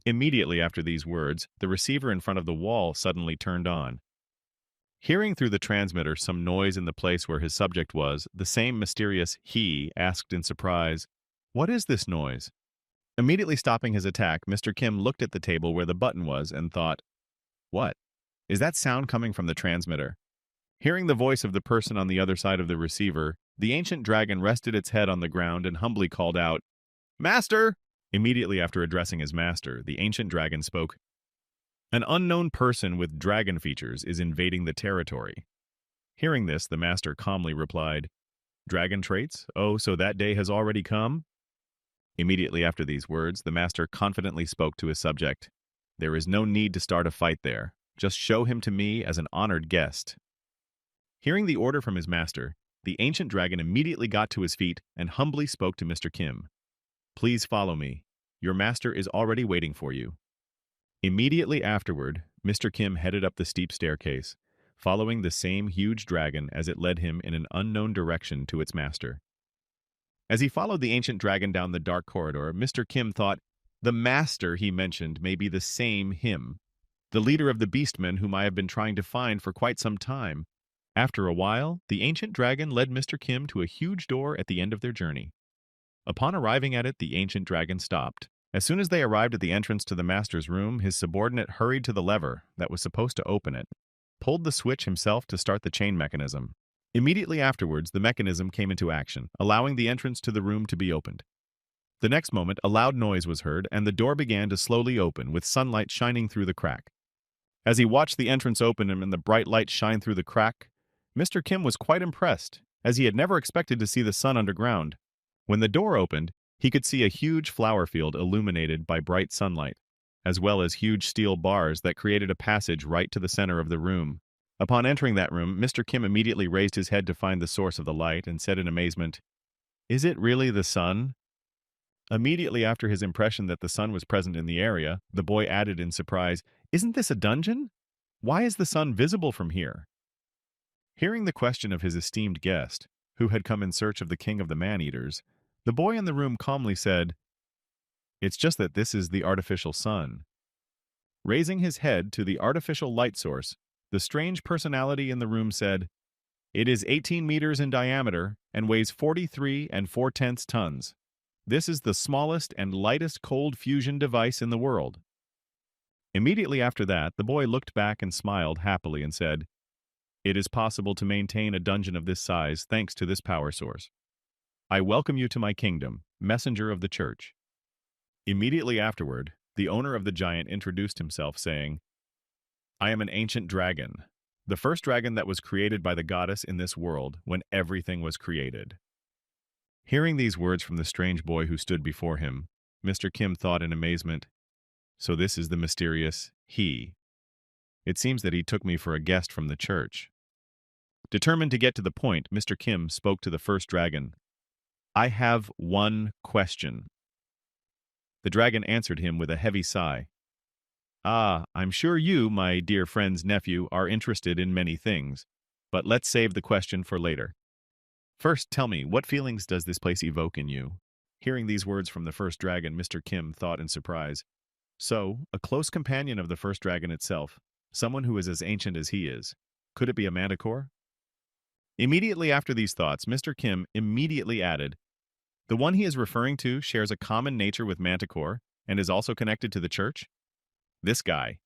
Immediately after these words, the receiver in front of the wall suddenly turned on. Hearing through the transmitter some noise in the place where his subject was, the same mysterious he asked in surprise, "What is this noise?" Immediately stopping his attack, Mr. Kim looked at the table where the button was and thought, "What? Is that sound coming from the transmitter?" Hearing the voice of the person on the other side of the receiver, the ancient dragon rested its head on the ground and humbly called out, "Master!" Immediately after addressing his master, the ancient dragon spoke, "An unknown person with dragon features is invading the territory." Hearing this, the master calmly replied, "Dragon traits? Oh, so that day has already come?" Immediately after these words, the master confidently spoke to his subject, "There is no need to start a fight there. Just show him to me as an honored guest." Hearing the order from his master, the ancient dragon immediately got to his feet and humbly spoke to Mr. Kim. "Please follow me. Your master is already waiting for you." Immediately afterward, Mr. Kim headed up the steep staircase, following the same huge dragon as it led him in an unknown direction to its master. As he followed the ancient dragon down the dark corridor, Mr. Kim thought, "The master he mentioned may be the same him, the leader of the beastmen whom I have been trying to find for quite some time." After a while, the ancient dragon led Mr. Kim to a huge door at the end of their journey. Upon arriving at it, the ancient dragon stopped. As soon as they arrived at the entrance to the master's room, his subordinate hurried to the lever that was supposed to open it, pulled the switch himself to start the chain mechanism. Immediately afterwards, the mechanism came into action, allowing the entrance to the room to be opened. The next moment, a loud noise was heard, and the door began to slowly open, with sunlight shining through the crack. As he watched the entrance open and the bright light shine through the crack, Mr. Kim was quite impressed, as he had never expected to see the sun underground. When the door opened, he could see a huge flower field illuminated by bright sunlight, as well as huge steel bars that created a passage right to the center of the room. Upon entering that room, Mr. Kim immediately raised his head to find the source of the light and said in amazement, "Is it really the sun?" Immediately after his impression that the sun was present in the area, the boy added in surprise, "Isn't this a dungeon? Why is the sun visible from here?" Hearing the question of his esteemed guest, who had come in search of the king of the man-eaters, the boy in the room calmly said, "It's just that this is the artificial sun." Raising his head to the artificial light source, the strange personality in the room said, "It is 18 meters in diameter and weighs 43 and 4/10 tons. This is the smallest and lightest cold fusion device in the world." Immediately after that, the boy looked back and smiled happily and said, It is possible to maintain a dungeon of this size thanks to this power source. I welcome you to my kingdom, messenger of the church. Immediately afterward, the owner of the giant introduced himself, saying, I am an ancient dragon, the first dragon that was created by the goddess in this world when everything was created. Hearing these words from the strange boy who stood before him, Mr. Kim thought in amazement, so this is the mysterious he. It seems that he took me for a guest from the church. Determined to get to the point, Mr. Kim spoke to the first dragon. I have one question. The dragon answered him with a heavy sigh. Ah, I'm sure you, my dear friend's nephew, are interested in many things, but let's save the question for later. First, tell me, what feelings does this place evoke in you? Hearing these words from the first dragon, Mr. Kim thought in surprise. So, a close companion of the first dragon itself, someone who is as ancient as he is. Could it be a manticore? Immediately after these thoughts, Mr. Kim immediately added, the one he is referring to shares a common nature with manticore and is also connected to the church? This guy.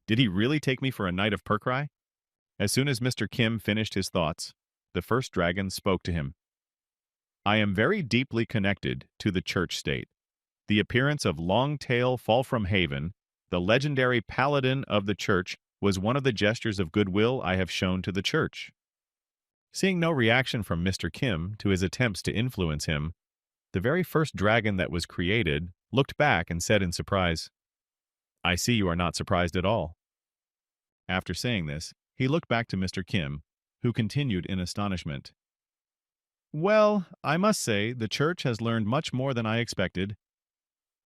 Did he really take me for a knight of Perkrai? As soon as Mr. Kim finished his thoughts, the first dragon spoke to him. I am very deeply connected to the church state. The appearance of Longtail Fall from Haven, the legendary paladin of the church, was one of the gestures of goodwill I have shown to the church. Seeing no reaction from Mr. Kim to his attempts to influence him, the very first dragon that was created looked back and said in surprise, I see you are not surprised at all. After saying this, he looked back to Mr. Kim, who continued in astonishment. Well, I must say, the church has learned much more than I expected.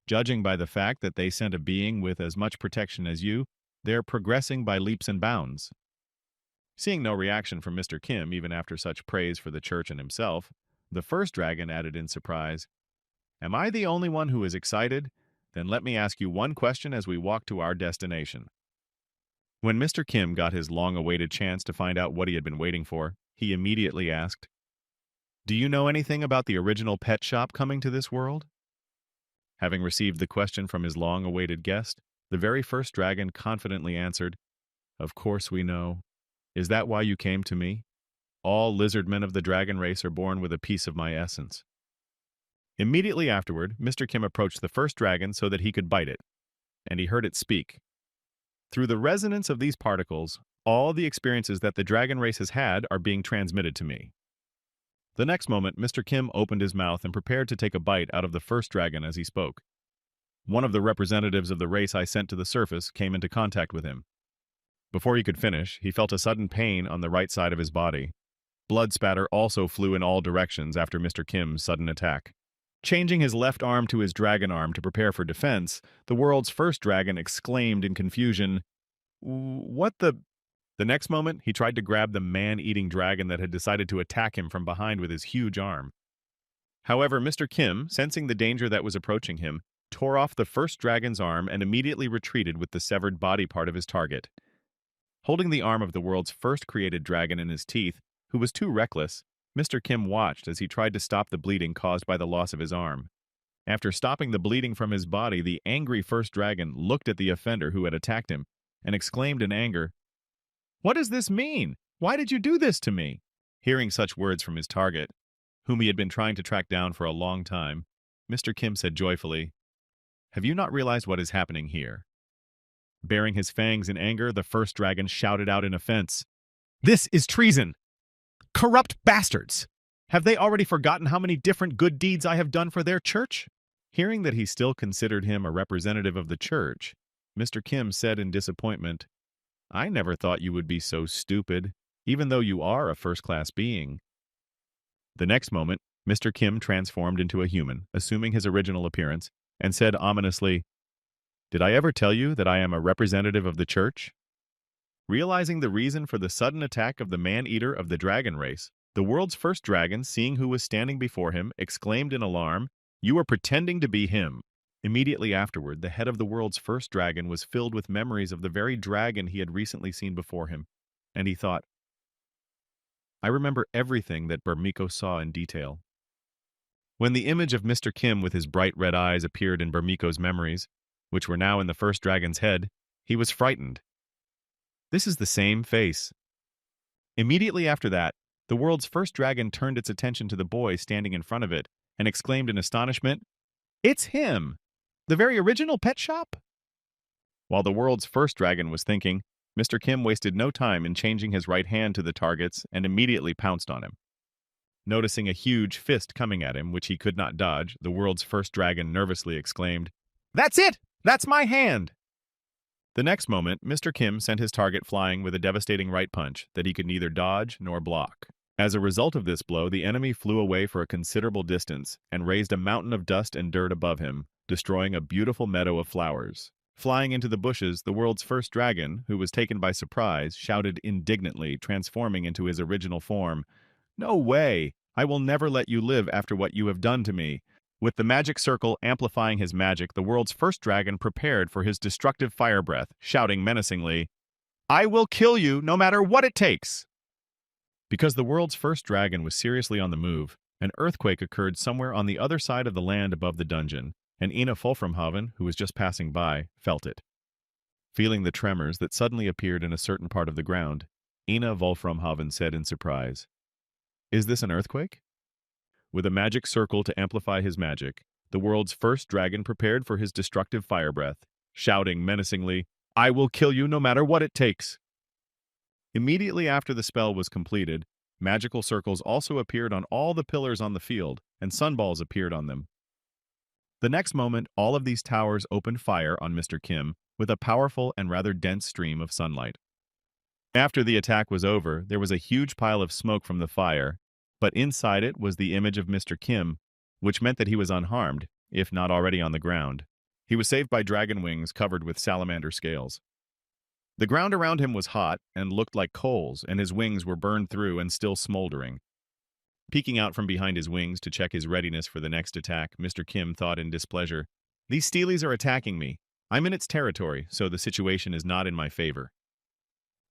Judging by the fact that they sent a being with as much protection as you, they're progressing by leaps and bounds. Seeing no reaction from Mr. Kim even after such praise for the church and himself, the first dragon added in surprise, Am I the only one who is excited? Then let me ask you one question as we walk to our destination. When Mr. Kim got his long-awaited chance to find out what he had been waiting for, he immediately asked, Do you know anything about the original pet shop coming to this world? Having received the question from his long-awaited guest, the very first dragon confidently answered, Of course we know. Is that why you came to me? All lizard men of the dragon race are born with a piece of my essence. Immediately afterward, Mr. Kim approached the first dragon so that he could bite it, and he heard it speak. Through the resonance of these particles, all the experiences that the dragon race has had are being transmitted to me. The next moment, Mr. Kim opened his mouth and prepared to take a bite out of the first dragon as he spoke. One of the representatives of the race I sent to the surface came into contact with him. Before he could finish, he felt a sudden pain on the right side of his body. Blood spatter also flew in all directions after Mr. Kim's sudden attack. Changing his left arm to his dragon arm to prepare for defense, the world's first dragon exclaimed in confusion, What the... The next moment, he tried to grab the man-eating dragon that had decided to attack him from behind with his huge arm. However, Mr. Kim, sensing the danger that was approaching him, tore off the first dragon's arm and immediately retreated with the severed body part of his target. Holding the arm of the world's first created dragon in his teeth, who was too reckless, Mr. Kim watched as he tried to stop the bleeding caused by the loss of his arm. After stopping the bleeding from his body, the angry first dragon looked at the offender who had attacked him and exclaimed in anger, What does this mean? Why did you do this to me? Hearing such words from his target, whom he had been trying to track down for a long time, Mr. Kim said joyfully, Have you not realized what is happening here? Baring his fangs in anger, the first dragon shouted out in offense, This is treason! Corrupt bastards! Have they already forgotten how many different good deeds I have done for their church? Hearing that he still considered him a representative of the church, Mr. Kim said in disappointment, I never thought you would be so stupid, even though you are a first-class being. The next moment, Mr. Kim transformed into a human, assuming his original appearance, and said ominously, Did I ever tell you that I am a representative of the church? Realizing the reason for the sudden attack of the man-eater of the dragon race, the world's first dragon, seeing who was standing before him, exclaimed in alarm, You are pretending to be him. Immediately afterward, the head of the world's first dragon was filled with memories of the very dragon he had recently seen before him, and he thought, I remember everything that Burmiko saw in detail. When the image of Mr. Kim with his bright red eyes appeared in Burmiko's memories, which were now in the first dragon's head, he was frightened. This is the same face. Immediately after that, the world's first dragon turned its attention to the boy standing in front of it and exclaimed in astonishment, "It's him! The very original pet shop?" While the world's first dragon was thinking, Mr. Kim wasted no time in changing his right hand to the targets and immediately pounced on him. Noticing a huge fist coming at him, which he could not dodge, the world's first dragon nervously exclaimed, "That's it! That's my hand!" The next moment, Mr. Kim sent his target flying with a devastating right punch that he could neither dodge nor block. As a result of this blow, the enemy flew away for a considerable distance and raised a mountain of dust and dirt above him, destroying a beautiful meadow of flowers. Flying into the bushes, the world's first dragon, who was taken by surprise, shouted indignantly, transforming into his original form, "No way! I will never let you live after what you have done to me." With the magic circle amplifying his magic, the world's first dragon prepared for his destructive fire breath, shouting menacingly, "I will kill you no matter what it takes!" Because the world's first dragon was seriously on the move, an earthquake occurred somewhere on the other side of the land above the dungeon, and Ina Fulframhaven, who was just passing by, felt it. Feeling the tremors that suddenly appeared in a certain part of the ground, Ina Fulframhaven said in surprise, "Is this an earthquake?" With a magic circle to amplify his magic, the world's first dragon prepared for his destructive fire breath, shouting menacingly, "I will kill you no matter what it takes!" Immediately after the spell was completed, magical circles also appeared on all the pillars on the field, and sunballs appeared on them. The next moment, all of these towers opened fire on Mr. Kim with a powerful and rather dense stream of sunlight. After the attack was over, there was a huge pile of smoke from the fire, but inside it was the image of Mr. Kim, which meant that he was unharmed, if not already on the ground. He was saved by dragon wings covered with salamander scales. The ground around him was hot and looked like coals, and his wings were burned through and still smoldering. Peeking out from behind his wings to check his readiness for the next attack, Mr. Kim thought in displeasure, "These steelies are attacking me. I'm in its territory, so the situation is not in my favor."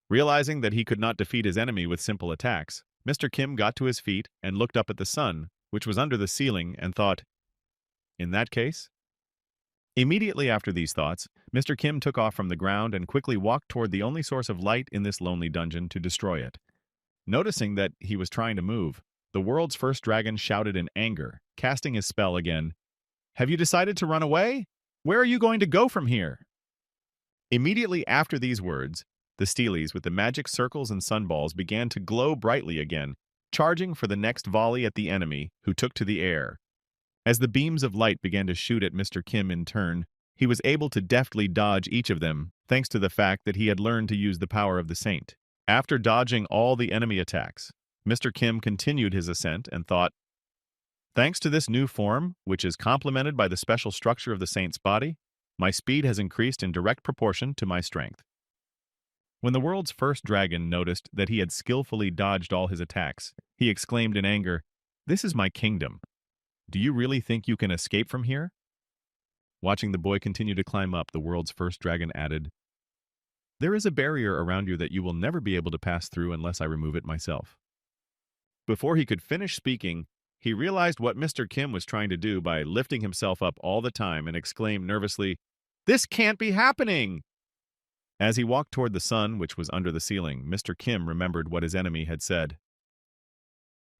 Realizing that he could not defeat his enemy with simple attacks, Mr. Kim got to his feet and looked up at the sun, which was under the ceiling, and thought, "In that case?" Immediately after these thoughts, Mr. Kim took off from the ground and quickly walked toward the only source of light in this lonely dungeon to destroy it. Noticing that he was trying to move, the world's first dragon shouted in anger, casting his spell again, "Have you decided to run away? Where are you going to go from here?" Immediately after these words, the steelies with the magic circles and sunballs began to glow brightly again, charging for the next volley at the enemy, who took to the air. As the beams of light began to shoot at Mr. Kim in turn, he was able to deftly dodge each of them, thanks to the fact that he had learned to use the power of the saint. After dodging all the enemy attacks, Mr. Kim continued his ascent and thought, "Thanks to this new form, which is complemented by the special structure of the saint's body, my speed has increased in direct proportion to my strength." When the world's first dragon noticed that he had skillfully dodged all his attacks, he exclaimed in anger, "This is my kingdom. Do you really think you can escape from here?" Watching the boy continue to climb up, the world's first dragon added, "There is a barrier around you that you will never be able to pass through unless I remove it myself." Before he could finish speaking, he realized what Mr. Kim was trying to do by lifting himself up all the time and exclaimed nervously, "This can't be happening!" As he walked toward the sun, which was under the ceiling, Mr. Kim remembered what his enemy had said.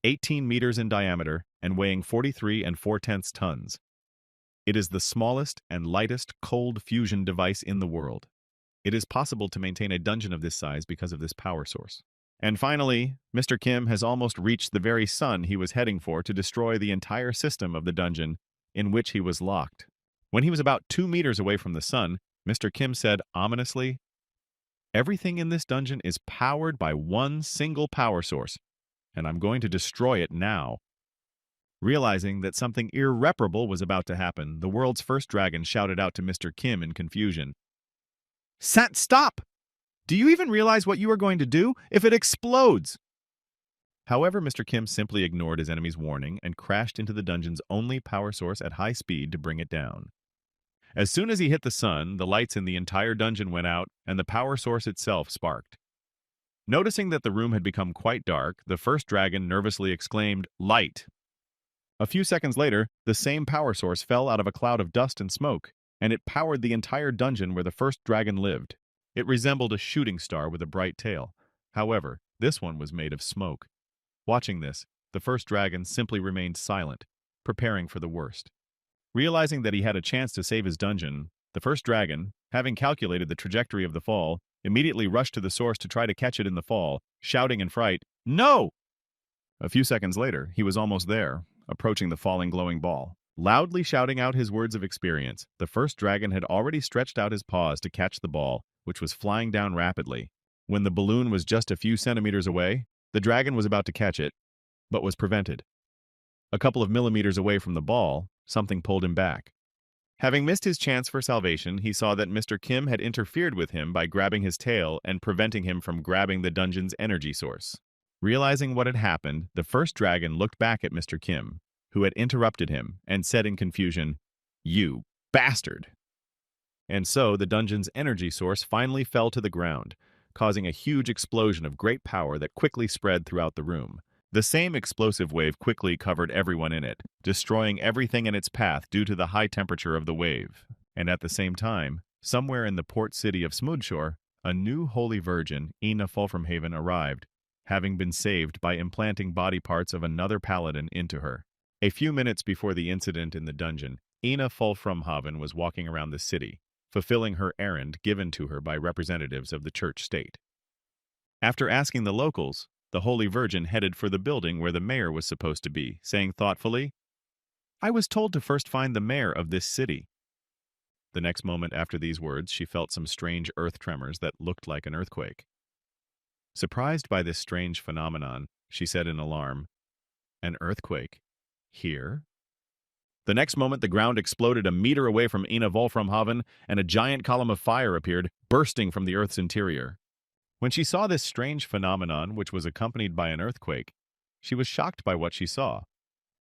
18 meters in diameter and weighing 43 4/10 tons. It is the smallest and lightest cold fusion device in the world. It is possible to maintain a dungeon of this size because of this power source. And finally, Mr. Kim has almost reached the very sun he was heading for to destroy the entire system of the dungeon in which he was locked. When he was about 2 meters away from the sun, Mr. Kim said ominously, "Everything in this dungeon is powered by one single power source, and I'm going to destroy it now." Realizing that something irreparable was about to happen, the world's first dragon shouted out to Mr. Kim in confusion, Stop! Do you even realize what you are going to do if it explodes?" However, Mr. Kim simply ignored his enemy's warning and crashed into the dungeon's only power source at high speed to bring it down. As soon as he hit the sun, the lights in the entire dungeon went out and the power source itself sparked. Noticing that the room had become quite dark, the first dragon nervously exclaimed, "Light!" A few seconds later, the same power source fell out of a cloud of dust and smoke, and it powered the entire dungeon where the first dragon lived. It resembled a shooting star with a bright tail. However, This one was made of smoke. Watching this, the first dragon simply remained silent, preparing for the worst. Realizing that he had a chance to save his dungeon, the first dragon, having calculated the trajectory of the fall, immediately rushed to the source to try to catch it in the fall, shouting in fright, "No!" A few seconds later, he was almost there, approaching the falling glowing ball. Loudly shouting out his words of experience, the first dragon had already stretched out his paws to catch the ball, which was flying down rapidly. When the balloon was just a few centimeters away, the dragon was about to catch it, but was prevented. A couple of millimeters away from the ball, something pulled him back. Having missed his chance for salvation, he saw that Mr. Kim had interfered with him by grabbing his tail and preventing him from grabbing the dungeon's energy source. Realizing what had happened, the first dragon looked back at Mr. Kim, who had interrupted him, and said in confusion, "You bastard!" And so the dungeon's energy source finally fell to the ground, causing a huge explosion of great power that quickly spread throughout the room. The same explosive wave quickly covered everyone in it, destroying everything in its path due to the high temperature of the wave. And at the same time, somewhere in the port city of Smoothshore, a new holy virgin, Ina Fulframhaven, arrived, having been saved by implanting body parts of another paladin into her. A few minutes before the incident in the dungeon, Ina Fulframhaven was walking around the city, fulfilling her errand given to her by representatives of the church state. After asking the locals, the Holy Virgin headed for the building where the mayor was supposed to be, saying thoughtfully, "I was told to first find the mayor of this city." The next moment after these words, she felt some strange earth tremors that looked like an earthquake. Surprised by this strange phenomenon, she said in alarm, "An earthquake? Here?" The next moment, the ground exploded a meter away from Ina Volframhaven, and a giant column of fire appeared, bursting from the Earth's interior. When she saw this strange phenomenon, which was accompanied by an earthquake, she was shocked by what she saw.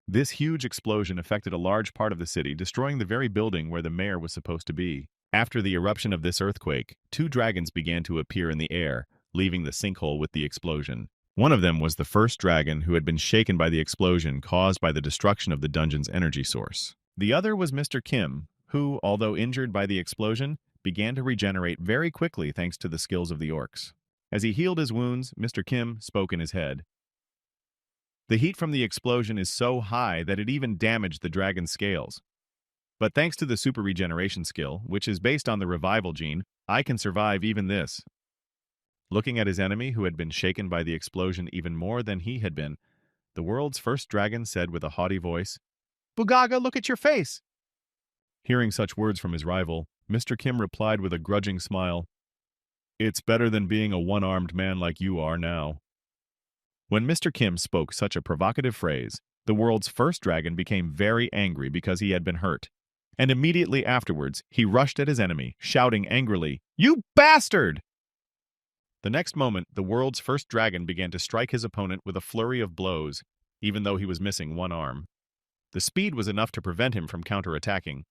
This huge explosion affected a large part of the city, destroying the very building where the mayor was supposed to be. After the eruption of this earthquake, two dragons began to appear in the air, leaving the sinkhole with the explosion. One of them was the first dragon who had been shaken by the explosion caused by the destruction of the dungeon's energy source. The other was Mr. Kim, who, although injured by the explosion, began to regenerate very quickly thanks to the skills of the orcs. As he healed his wounds, Mr. Kim spoke in his head. "The heat from the explosion is so high that it even damaged the dragon's scales. But thanks to the super regeneration skill, which is based on the revival gene, I can survive even this." Looking at his enemy, who had been shaken by the explosion even more than he had been, the world's first dragon said with a haughty voice, "Bugaga, look at your face!" Hearing such words from his rival, Mr. Kim replied with a grudging smile, "It's better than being a one-armed man like you are now." When Mr. Kim spoke such a provocative phrase, the world's first dragon became very angry because he had been hurt. And immediately afterwards, he rushed at his enemy, shouting angrily, "You bastard!" The next moment, the world's first dragon began to strike his opponent with a flurry of blows, even though he was missing one arm. The speed was enough to prevent him from counterattacking.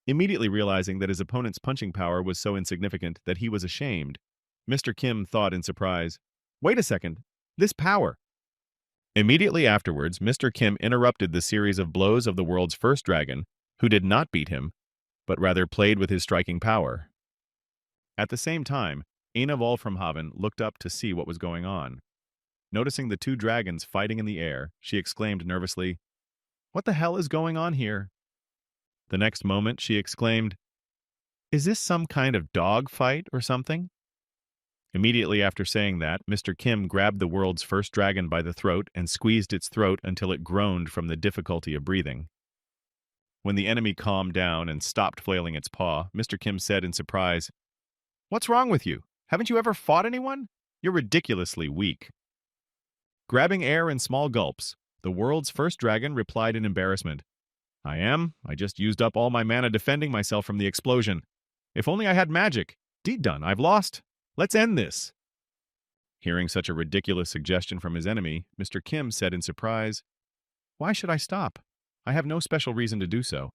Immediately realizing that his opponent's punching power was so insignificant that he was ashamed, Mr. Kim thought in surprise, "Wait a second, this power." Immediately afterwards, Mr. Kim interrupted the series of blows of the world's first dragon, who did not beat him, but rather played with his striking power. At the same time, Ina Volframhaven looked up to see what was going on. Noticing the two dragons fighting in the air, she exclaimed nervously, "What the hell is going on here?" The next moment, she exclaimed, "Is this some kind of dog fight or something?" Immediately after saying that, Mr. Kim grabbed the world's first dragon by the throat and squeezed its throat until it groaned from the difficulty of breathing. When the enemy calmed down and stopped flailing its paw, Mr. Kim said in surprise, "What's wrong with you? Haven't you ever fought anyone? You're ridiculously weak." Grabbing air in small gulps, the world's first dragon replied in embarrassment, I just used up all my mana defending myself from the explosion. If only I had magic. Deed done, I've lost. Let's end this." Hearing such a ridiculous suggestion from his enemy, Mr. Kim said in surprise, "Why should I stop? I have no special reason to do so."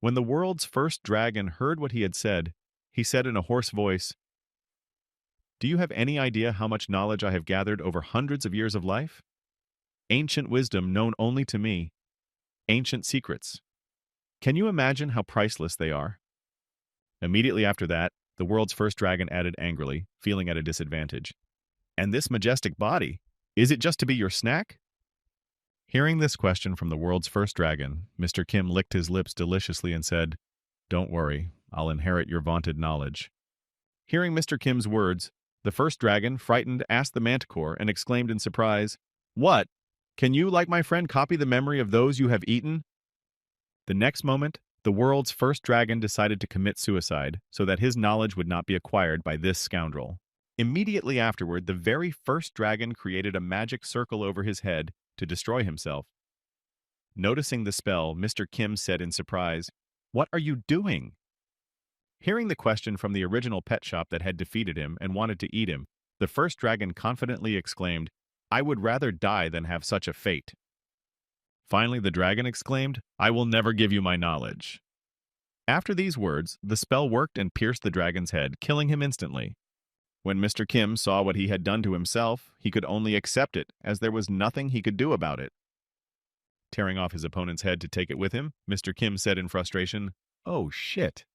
When the world's first dragon heard what he had said, he said in a hoarse voice, "Do you have any idea how much knowledge I have gathered over hundreds of years of life? Ancient wisdom known only to me. Ancient secrets. Can you imagine how priceless they are?" Immediately after that, the world's first dragon added angrily, feeling at a disadvantage, And this majestic body, is it just to be your snack? Hearing this question from the world's first dragon, Mr. Kim licked his lips deliciously and said, "Don't worry, I'll inherit your vaunted knowledge." Hearing Mr. Kim's words, the first dragon, frightened, asked the manticore and exclaimed in surprise, "What? Can you, like my friend, copy the memory of those you have eaten?" The next moment, the world's first dragon decided to commit suicide so that his knowledge would not be acquired by this scoundrel. Immediately afterward, the very first dragon created a magic circle over his head to destroy himself. Noticing the spell, Mr. Kim said in surprise, "What are you doing?" Hearing the question from the original pet shop that had defeated him and wanted to eat him, the first dragon confidently exclaimed, "I would rather die than have such a fate." Finally, the dragon exclaimed, "I will never give you my knowledge." After these words, the spell worked and pierced the dragon's head, killing him instantly. When Mr. Kim saw what he had done to himself, he could only accept it, as there was nothing he could do about it. Tearing off his opponent's head to take it with him, Mr. Kim said in frustration, "Oh shit."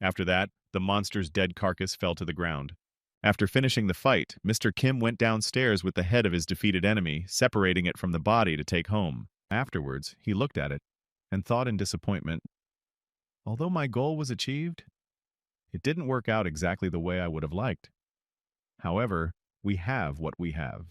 After that, the monster's dead carcass fell to the ground. After finishing the fight, Mr. Kim went downstairs with the head of his defeated enemy, separating it from the body to take home. Afterwards, he looked at it and thought in disappointment, "Although my goal was achieved, it didn't work out exactly the way I would have liked. However, we have what we have."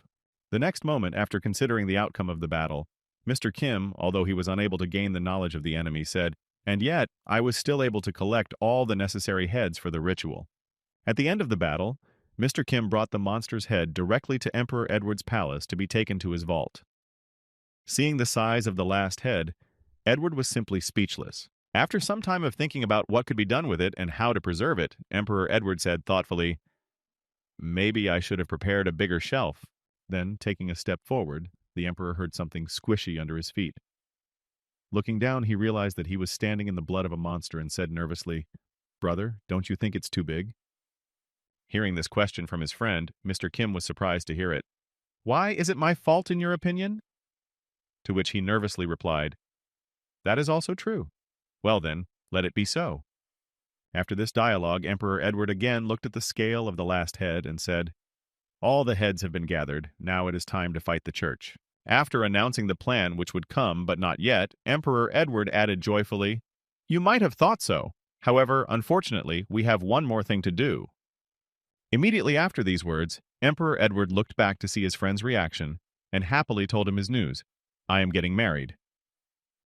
The next moment, after considering the outcome of the battle, Mr. Kim, although he was unable to gain the knowledge of the enemy, said, "And yet, I was still able to collect all the necessary heads for the ritual." At the end of the battle, Mr. Kim brought the monster's head directly to Emperor Edward's palace to be taken to his vault. Seeing the size of the last head, Edward was simply speechless. After some time of thinking about what could be done with it and how to preserve it, Emperor Edward said thoughtfully, "Maybe I should have prepared a bigger shelf." Then, taking a step forward, the emperor heard something squishy under his feet. Looking down, he realized that he was standing in the blood of a monster and said nervously, "Brother, don't you think it's too big?" Hearing this question from his friend, Mr. Kim was surprised to hear it. "Why is it my fault in your opinion?" To which he nervously replied, "That is also true. Well then, let it be so." After this dialogue, Emperor Edward again looked at the scale of the last head and said, "All the heads have been gathered. Now it is time to fight the church." After announcing the plan which would come, but not yet, Emperor Edward added joyfully, "You might have thought so. However, unfortunately, we have one more thing to do." Immediately after these words, Emperor Edward looked back to see his friend's reaction and happily told him his news. "I am getting married."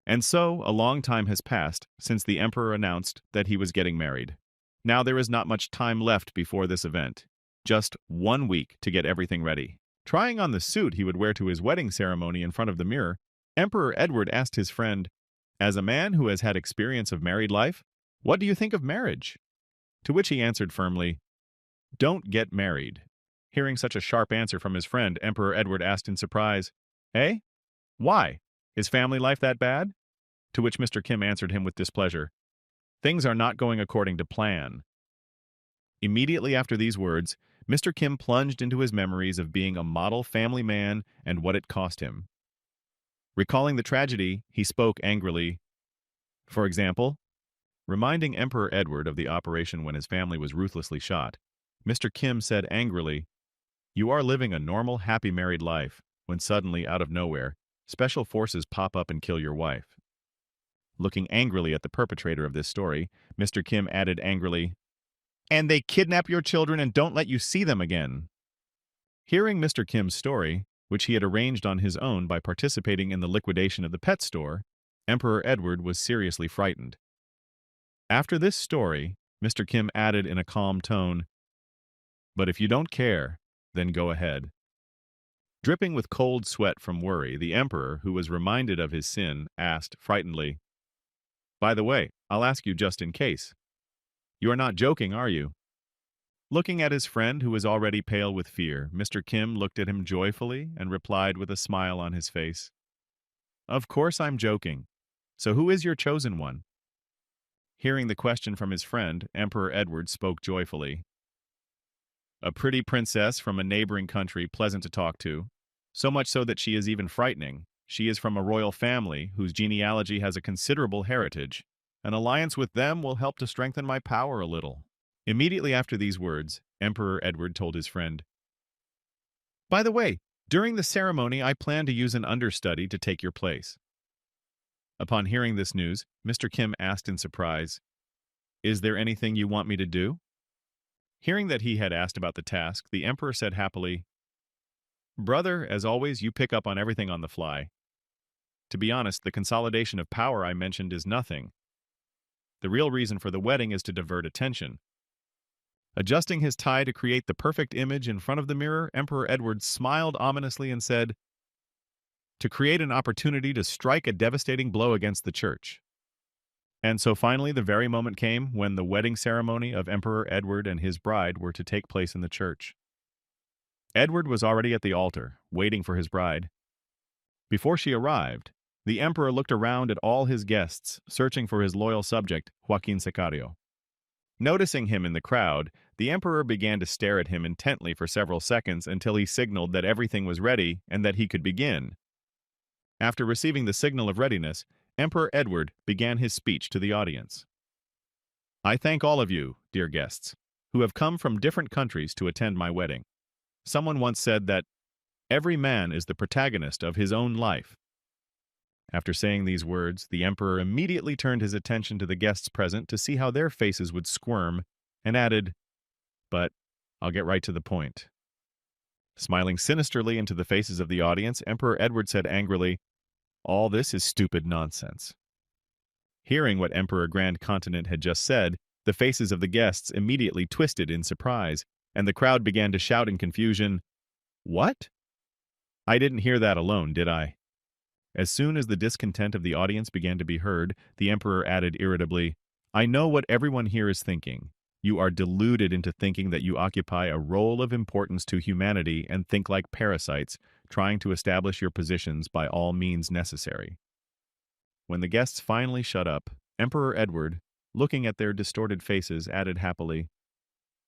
And so, a long time has passed since the emperor announced that he was getting married. Now there is not much time left before this event. Just 1 week to get everything ready. Trying on the suit he would wear to his wedding ceremony in front of the mirror, Emperor Edward asked his friend, "As a man who has had experience of married life, what do you think of marriage?" To which he answered firmly, "Don't get married." Hearing such a sharp answer from his friend, Emperor Edward asked in surprise, "Eh? Why? Is family life that bad?" To which Mr. Kim answered him with displeasure, "Things are not going according to plan." Immediately after these words, Mr. Kim plunged into his memories of being a model family man and what it cost him. Recalling the tragedy, he spoke angrily. For example, reminding Emperor Edward of the operation when his family was ruthlessly shot, Mr. Kim said angrily, "You are living a normal, happy married life, when suddenly, out of nowhere, special forces pop up and kill your wife." Looking angrily at the perpetrator of this story, Mr. Kim added angrily, "And they kidnap your children and don't let you see them again." Hearing Mr. Kim's story, which he had arranged on his own by participating in the liquidation of the pet store, Emperor Edward was seriously frightened. After this story, Mr. Kim added in a calm tone, "But if you don't care, then go ahead." Dripping with cold sweat from worry, the emperor, who was reminded of his sin, asked frightenedly, "By the way, I'll ask you just in case. You are not joking, are you?" Looking at his friend, who was already pale with fear, Mr. Kim looked at him joyfully and replied with a smile on his face, "Of course I'm joking. So who is your chosen one?" Hearing the question from his friend, Emperor Edward spoke joyfully, "A pretty princess from a neighboring country, pleasant to talk to. So much so that she is even frightening. She is from a royal family whose genealogy has a considerable heritage. An alliance with them will help to strengthen my power a little." Immediately after these words, Emperor Edward told his friend, By the way, during the ceremony, I plan to use an understudy to take your place. Upon hearing this news, Mr. Kim asked in surprise, "Is there anything you want me to do?" Hearing that he had asked about the task, the emperor said happily, "Brother, as always, you pick up on everything on the fly. To be honest, the consolidation of power I mentioned is nothing. The real reason for the wedding is to divert attention." Adjusting his tie to create the perfect image in front of the mirror, Emperor Edward smiled ominously and said, "To create an opportunity to strike a devastating blow against the church." And so finally, the very moment came when the wedding ceremony of Emperor Edward and his bride were to take place in the church. Edward was already at the altar, waiting for his bride. Before she arrived, the emperor looked around at all his guests, searching for his loyal subject, Joaquin Sicario. Noticing him in the crowd, the emperor began to stare at him intently for several seconds until he signaled that everything was ready and that he could begin. After receiving the signal of readiness, Emperor Edward began his speech to the audience. "I thank all of you, dear guests, who have come from different countries to attend my wedding. Someone once said that every man is the protagonist of his own life." After saying these words, the emperor immediately turned his attention to the guests present to see how their faces would squirm, and added, "But I'll get right to the point." Smiling sinisterly into the faces of the audience, Emperor Edward said angrily, "All this is stupid nonsense." Hearing what Emperor Grand Continent had just said, the faces of the guests immediately twisted in surprise, and the crowd began to shout in confusion, "What? I didn't hear that alone, did I?" As soon as the discontent of the audience began to be heard, the emperor added irritably, "I know what everyone here is thinking. You are deluded into thinking that you occupy a role of importance to humanity and think like parasites, trying to establish your positions by all means necessary." When the guests finally shut up, Emperor Edward, looking at their distorted faces, added happily,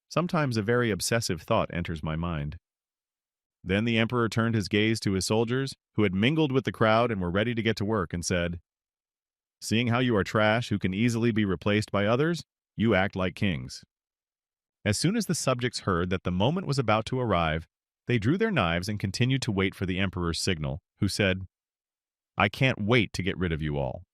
"Sometimes a very obsessive thought enters my mind." Then the emperor turned his gaze to his soldiers, who had mingled with the crowd and were ready to get to work, and said, "Seeing how you are trash who can easily be replaced by others, you act like kings." As soon as the subjects heard that the moment was about to arrive, they drew their knives and continued to wait for the emperor's signal, who said, "I can't wait to get rid of you all."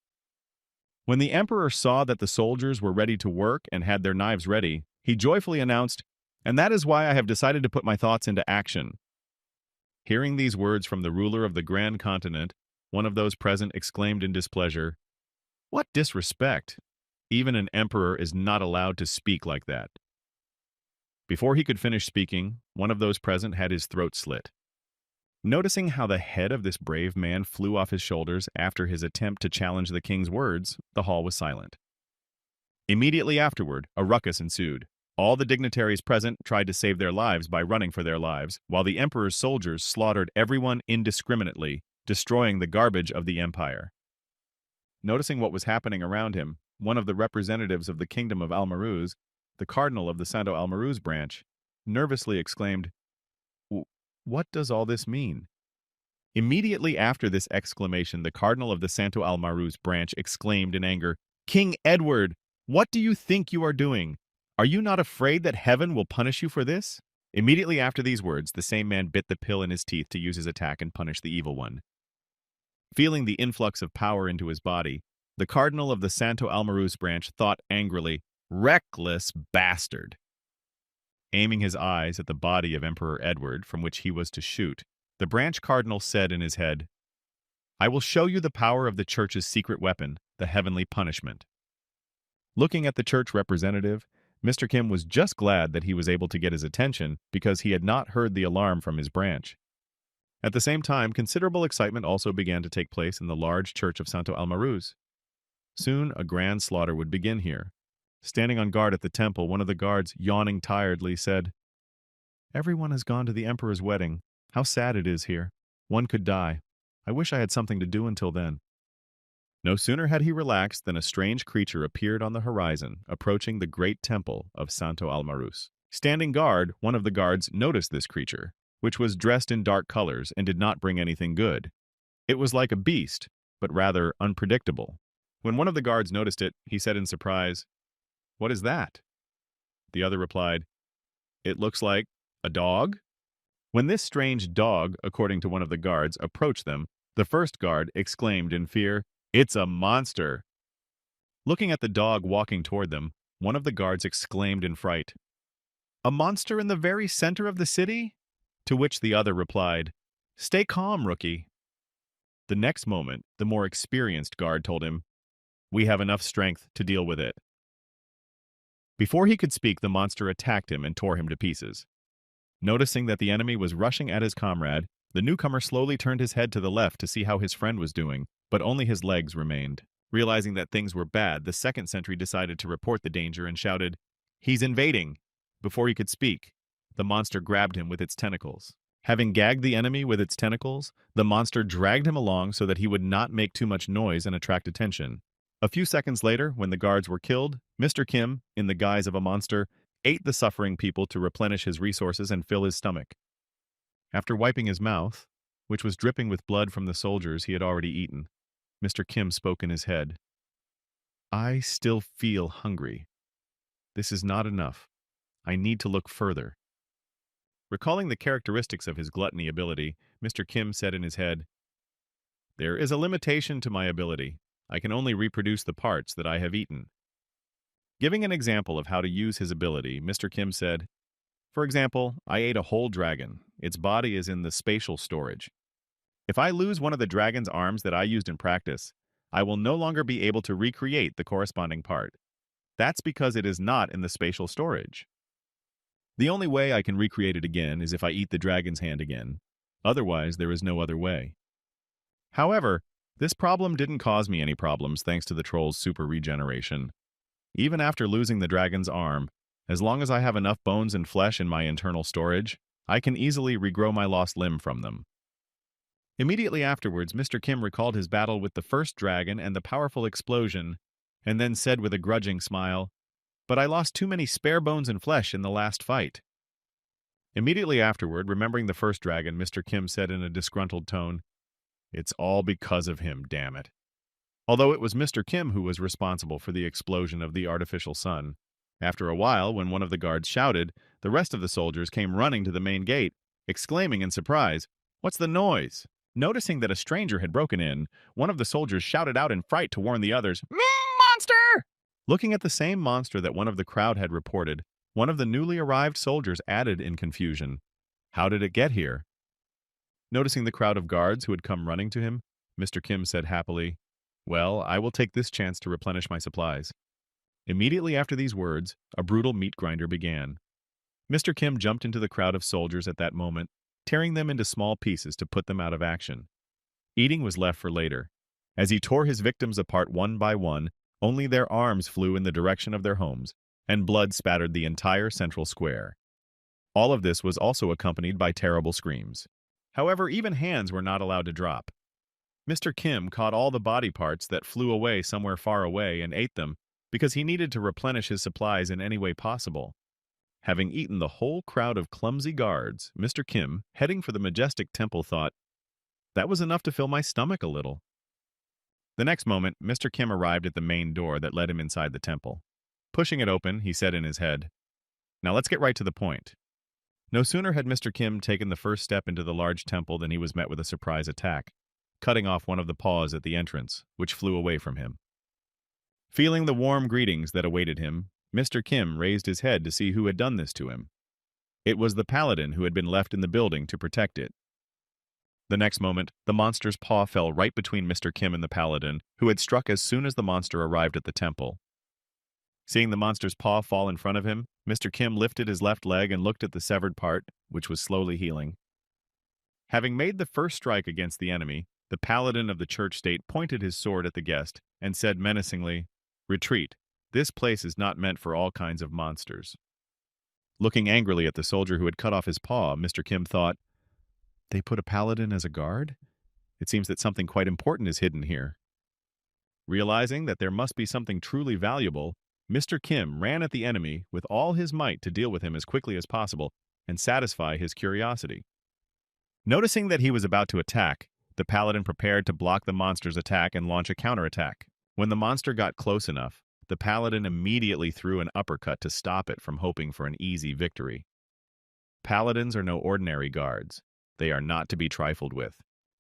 When the emperor saw that the soldiers were ready to work and had their knives ready, he joyfully announced, "And that is why I have decided to put my thoughts into action." Hearing these words from the ruler of the Grand Continent, one of those present exclaimed in displeasure, "What disrespect! Even an emperor is not allowed to speak like that." Before he could finish speaking, one of those present had his throat slit. Noticing how the head of this brave man flew off his shoulders after his attempt to challenge the king's words, the hall was silent. Immediately afterward, a ruckus ensued. All the dignitaries present tried to save their lives by running for their lives, while the emperor's soldiers slaughtered everyone indiscriminately, destroying the garbage of the empire. Noticing what was happening around him, one of the representatives of the kingdom of Almaruz, the cardinal of the Santo Almaruz branch, nervously exclaimed, "What does all this mean?" Immediately after this exclamation, the cardinal of the Santo Almaruz branch exclaimed in anger, "King Edward, what do you think you are doing? Are you not afraid that heaven will punish you for this?" Immediately after these words, the same man bit the pill in his teeth to use his attack and punish the evil one. Feeling the influx of power into his body, the cardinal of the Santo Almaruz branch thought angrily, "Reckless bastard!" Aiming his eyes at the body of Emperor Edward, from which he was to shoot, the branch cardinal said in his head, "I will show you the power of the church's secret weapon, the heavenly punishment." Looking at the church representative, Mr. Kim was just glad that he was able to get his attention because he had not heard the alarm from his branch. At the same time, considerable excitement also began to take place in the large church of Santo Almaruz. Soon a grand slaughter would begin here. Standing on guard at the temple, one of the guards, yawning tiredly, said, "Everyone has gone to the emperor's wedding. How sad it is here. One could die. I wish I had something to do until then." No sooner had he relaxed than a strange creature appeared on the horizon, approaching the great temple of Santo Almaruz. Standing guard, one of the guards noticed this creature, which was dressed in dark colors and did not bring anything good. It was like a beast, but rather unpredictable. When one of the guards noticed it, he said in surprise, "What is that?" The other replied, "It looks like a dog." When this strange dog, according to one of the guards, approached them, the first guard exclaimed in fear, "It's a monster!" Looking at the dog walking toward them, one of the guards exclaimed in fright, "A monster in the very center of the city?" To which the other replied, "Stay calm, rookie." The next moment, the more experienced guard told him, "We have enough strength to deal with it." Before he could speak, the monster attacked him and tore him to pieces. Noticing that the enemy was rushing at his comrade, the newcomer slowly turned his head to the left to see how his friend was doing, but only his legs remained. Realizing that things were bad, the second sentry decided to report the danger and shouted, "He's invading!" Before he could speak, the monster grabbed him with its tentacles. Having gagged the enemy with its tentacles, the monster dragged him along so that he would not make too much noise and attract attention. A few seconds later, when the guards were killed, Mr. Kim, in the guise of a monster, ate the suffering people to replenish his resources and fill his stomach. After wiping his mouth, which was dripping with blood from the soldiers he had already eaten, Mr. Kim spoke in his head. "I still feel hungry. This is not enough. I need to look further." Recalling the characteristics of his gluttony ability, Mr. Kim said in his head, "There is a limitation to my ability. I can only reproduce the parts that I have eaten." Giving an example of how to use his ability, Mr. Kim said, "For example, I ate a whole dragon. Its body is in the spatial storage. If I lose one of the dragon's arms that I used in practice, I will no longer be able to recreate the corresponding part. That's because it is not in the spatial storage. The only way I can recreate it again is if I eat the dragon's hand again. Otherwise, there is no other way." However, this problem didn't cause me any problems thanks to the troll's super regeneration. Even after losing the dragon's arm, as long as I have enough bones and flesh in my internal storage, I can easily regrow my lost limb from them. Immediately afterwards, Mr. Kim recalled his battle with the first dragon and the powerful explosion, and then said with a grudging smile, "But I lost too many spare bones and flesh in the last fight." Immediately afterward, remembering the first dragon, Mr. Kim said in a disgruntled tone, "It's all because of him, damn it." Although it was Mr. Kim who was responsible for the explosion of the artificial sun. After a while, when one of the guards shouted, the rest of the soldiers came running to the main gate, exclaiming in surprise, "What's the noise?" Noticing that a stranger had broken in, one of the soldiers shouted out in fright to warn the others, "Monster!" Looking at the same monster that one of the crowd had reported, one of the newly arrived soldiers added in confusion, "How did it get here?" Noticing the crowd of guards who had come running to him, Mr. Kim said happily, "Well, I will take this chance to replenish my supplies." Immediately after these words, a brutal meat grinder began. Mr. Kim jumped into the crowd of soldiers at that moment, tearing them into small pieces to put them out of action. Eating was left for later. As he tore his victims apart one by one, only their arms flew in the direction of their homes, and blood spattered the entire central square. All of this was also accompanied by terrible screams. However, even hands were not allowed to drop. Mr. Kim caught all the body parts that flew away somewhere far away and ate them because he needed to replenish his supplies in any way possible. Having eaten the whole crowd of clumsy guards, Mr. Kim, heading for the majestic temple, thought, "That was enough to fill my stomach a little." The next moment, Mr. Kim arrived at the main door that led him inside the temple. Pushing it open, he said in his head, "Now let's get right to the point." No sooner had Mr. Kim taken the first step into the large temple than he was met with a surprise attack, cutting off one of the paws at the entrance, which flew away from him. Feeling the warm greetings that awaited him, Mr. Kim raised his head to see who had done this to him. It was the paladin who had been left in the building to protect it. The next moment, the monster's paw fell right between Mr. Kim and the paladin, who had struck as soon as the monster arrived at the temple. Seeing the monster's paw fall in front of him, Mr. Kim lifted his left leg and looked at the severed part, which was slowly healing. Having made the first strike against the enemy, the paladin of the church state pointed his sword at the guest and said menacingly, "Retreat. This place is not meant for all kinds of monsters." Looking angrily at the soldier who had cut off his paw, Mr. Kim thought, "They put a paladin as a guard? It seems that something quite important is hidden here." Realizing that there must be something truly valuable, Mr. Kim ran at the enemy with all his might to deal with him as quickly as possible and satisfy his curiosity. Noticing that he was about to attack, the paladin prepared to block the monster's attack and launch a counterattack. When the monster got close enough, the paladin immediately threw an uppercut to stop it from hoping for an easy victory. Paladins are no ordinary guards. They are not to be trifled with.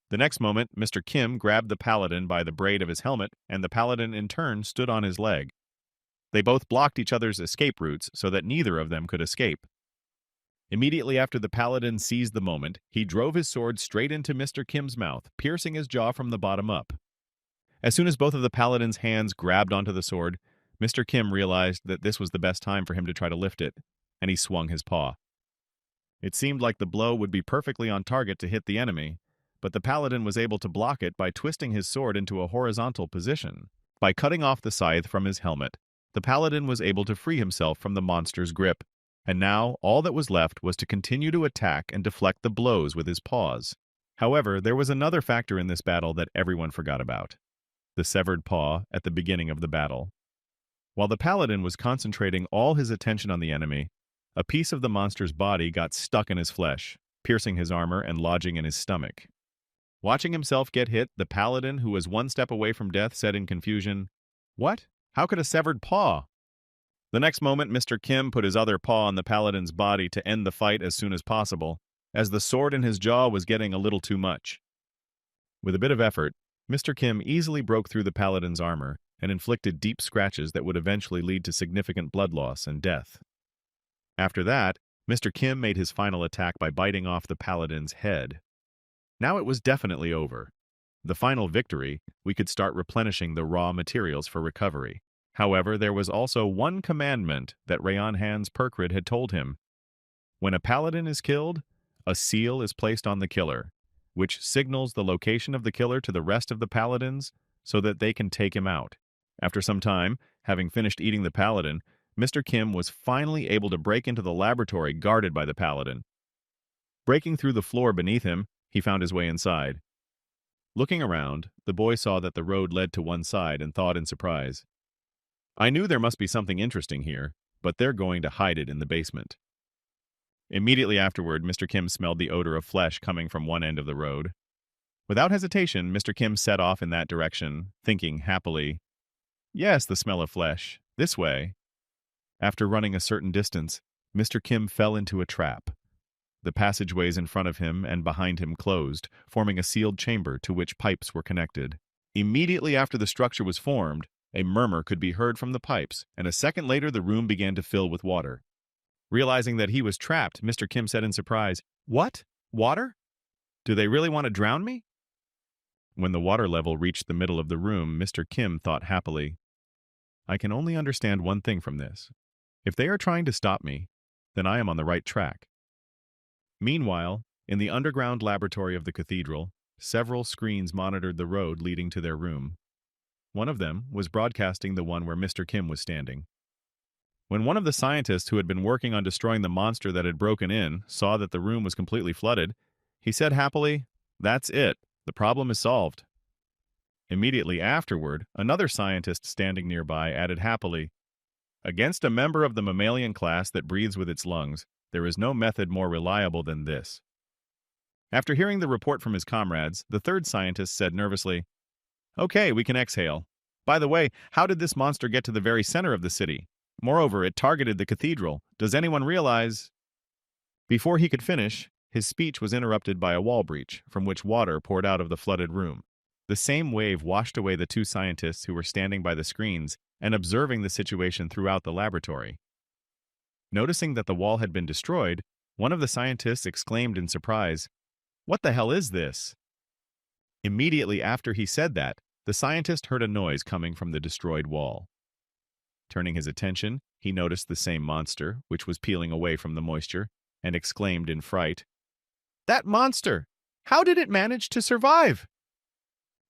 The next moment, Mr. Kim grabbed the paladin by the braid of his helmet, and the paladin in turn stood on his leg. They both blocked each other's escape routes so that neither of them could escape. Immediately after the paladin seized the moment, he drove his sword straight into Mr. Kim's mouth, piercing his jaw from the bottom up. As soon as both of the paladin's hands grabbed onto the sword, Mr. Kim realized that this was the best time for him to try to lift it, and he swung his paw. It seemed like the blow would be perfectly on target to hit the enemy, but the paladin was able to block it by twisting his sword into a horizontal position. By cutting off the scythe from his helmet, the paladin was able to free himself from the monster's grip, and now all that was left was to continue to attack and deflect the blows with his paws. However, there was another factor in this battle that everyone forgot about: the severed paw at the beginning of the battle. While the paladin was concentrating all his attention on the enemy, a piece of the monster's body got stuck in his flesh, piercing his armor and lodging in his stomach. Watching himself get hit, the paladin, who was one step away from death, said in confusion, "What? How could a severed paw?" The next moment, Mr. Kim put his other paw on the paladin's body to end the fight as soon as possible, as the sword in his jaw was getting a little too much. With a bit of effort, Mr. Kim easily broke through the paladin's armor and inflicted deep scratches that would eventually lead to significant blood loss and death. After that, Mr. Kim made his final attack by biting off the paladin's head. Now it was definitely over. The final victory, we could start replenishing the raw materials for recovery. However, there was also one commandment that Rayon Hans Perkrid had told him. When a paladin is killed, a seal is placed on the killer, which signals the location of the killer to the rest of the paladins so that they can take him out. After some time, having finished eating the paladin, Mr. Kim was finally able to break into the laboratory guarded by the paladin. Breaking through the floor beneath him, he found his way inside. Looking around, the boy saw that the road led to one side and thought in surprise, "I knew there must be something interesting here, but they're going to hide it in the basement." Immediately afterward, Mr. Kim smelled the odor of flesh coming from one end of the road. Without hesitation, Mr. Kim set off in that direction, thinking happily, "Yes, the smell of flesh. This way." After running a certain distance, Mr. Kim fell into a trap. The passageways in front of him and behind him closed, forming a sealed chamber to which pipes were connected. Immediately after the structure was formed, a murmur could be heard from the pipes, and a second later the room began to fill with water. Realizing that he was trapped, Mr. Kim said in surprise, "What? Water? Do they really want to drown me?" When the water level reached the middle of the room, Mr. Kim thought happily, "I can only understand one thing from this. If they are trying to stop me, then I am on the right track." Meanwhile, in the underground laboratory of the cathedral, several screens monitored the road leading to their room. One of them was broadcasting the one where Mr. Kim was standing. When one of the scientists who had been working on destroying the monster that had broken in saw that the room was completely flooded, he said happily, "That's it. The problem is solved." Immediately afterward, another scientist standing nearby added happily, "Against a member of the mammalian class that breathes with its lungs, there is no method more reliable than this." After hearing the report from his comrades, the third scientist said nervously, "Okay, we can exhale. By the way, how did this monster get to the very center of the city? Moreover, it targeted the cathedral. Does anyone realize—" Before he could finish, his speech was interrupted by a wall breach, from which water poured out of the flooded room. The same wave washed away the two scientists who were standing by the screens and observing the situation throughout the laboratory. Noticing that the wall had been destroyed, one of the scientists exclaimed in surprise, "What the hell is this?" Immediately after he said that, the scientist heard a noise coming from the destroyed wall. Turning his attention, he noticed the same monster, which was peeling away from the moisture, and exclaimed in fright, "That monster! How did it manage to survive?"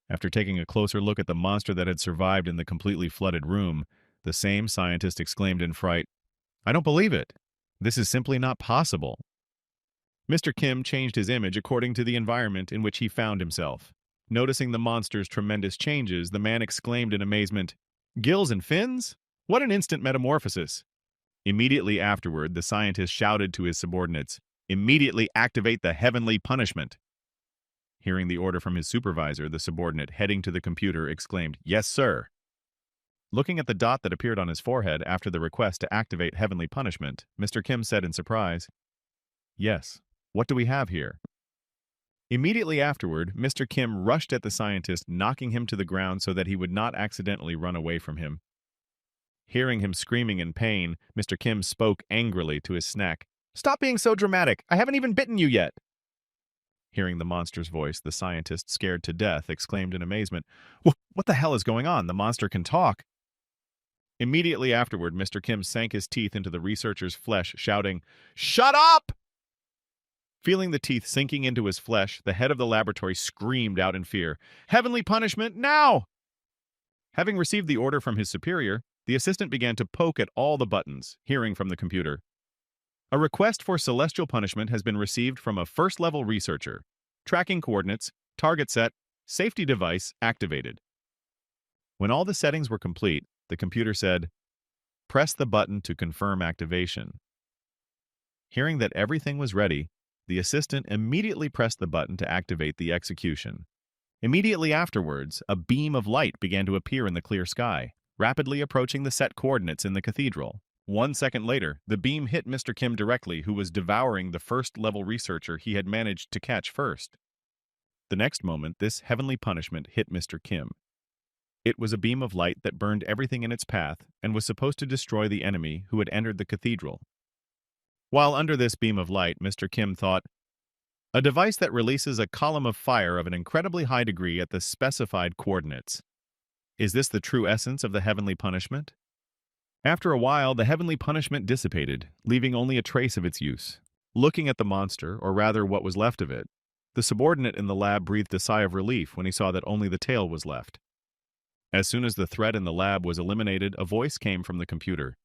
After taking a closer look at the monster that had survived in the completely flooded room, the same scientist exclaimed in fright, "I don't believe it. This is simply not possible." Mr. Kim changed his image according to the environment in which he found himself. Noticing the monster's tremendous changes, the man exclaimed in amazement, "Gills and fins? What an instant metamorphosis!" Immediately afterward, the scientist shouted to his subordinates, "Immediately activate the heavenly punishment." Hearing the order from his supervisor, the subordinate, heading to the computer, exclaimed, "Yes, sir." Looking at the dot that appeared on his forehead after the request to activate heavenly punishment, Mr. Kim said in surprise, Yes. What do we have here? Immediately afterward, Mr. Kim rushed at the scientist, knocking him to the ground so that he would not accidentally run away from him. Hearing him screaming in pain, Mr. Kim spoke angrily to his snack. Stop being so dramatic! I haven't even bitten you yet! Hearing the monster's voice, the scientist, scared to death, exclaimed in amazement, What the hell is going on? The monster can talk! Immediately afterward, Mr. Kim sank his teeth into the researcher's flesh, shouting, Shut up! Feeling the teeth sinking into his flesh, the head of the laboratory screamed out in fear, Heavenly punishment, now! Having received the order from his superior, the assistant began to poke at all the buttons, hearing from the computer. A request for celestial punishment has been received from a first-level researcher. Tracking coordinates, target set, safety device activated. When all the settings were complete, the computer said, Press the button to confirm activation. Hearing that everything was ready, the assistant immediately pressed the button to activate the execution. Immediately afterwards, a beam of light began to appear in the clear sky, rapidly approaching the set coordinates in the cathedral. 1 second later, the beam hit Mr. Kim directly, who was devouring the first-level researcher he had managed to catch first. The next moment, this heavenly punishment hit Mr. Kim. It was a beam of light that burned everything in its path and was supposed to destroy the enemy who had entered the cathedral. While under this beam of light, Mr. Kim thought, a device that releases a column of fire of an incredibly high degree at the specified coordinates. Is this the true essence of the heavenly punishment? After a while, the heavenly punishment dissipated, leaving only a trace of its use. Looking at the monster, or rather what was left of it, the subordinate in the lab breathed a sigh of relief when he saw that only the tail was left. As soon as the threat in the lab was eliminated, a voice came from the computer.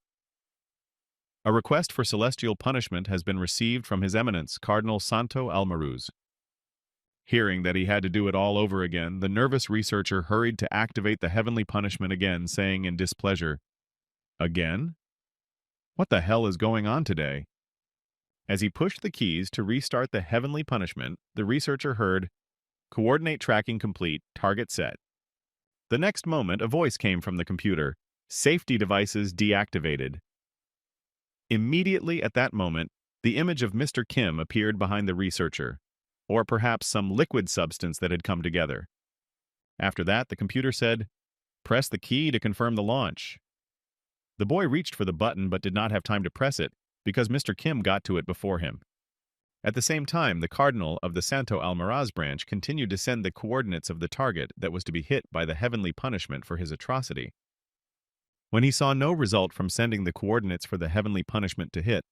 A request for celestial punishment has been received from His Eminence, Cardinal Santo Almaruz. Hearing that he had to do it all over again, the nervous researcher hurried to activate the heavenly punishment again, saying in displeasure, Again? What the hell is going on today? As he pushed the keys to restart the heavenly punishment, the researcher heard, Coordinate tracking complete, target set. The next moment, a voice came from the computer, Safety devices deactivated. Immediately at that moment, the image of Mr. Kim appeared behind the researcher, or perhaps some liquid substance that had come together. After that, the computer said, Press the key to confirm the launch. The boy reached for the button but did not have time to press it because Mr. Kim got to it before him. At the same time, the cardinal of the Santo Almaraz branch continued to send the coordinates of the target that was to be hit by the heavenly punishment for his atrocity. When he saw no result from sending the coordinates for the heavenly punishment to hit,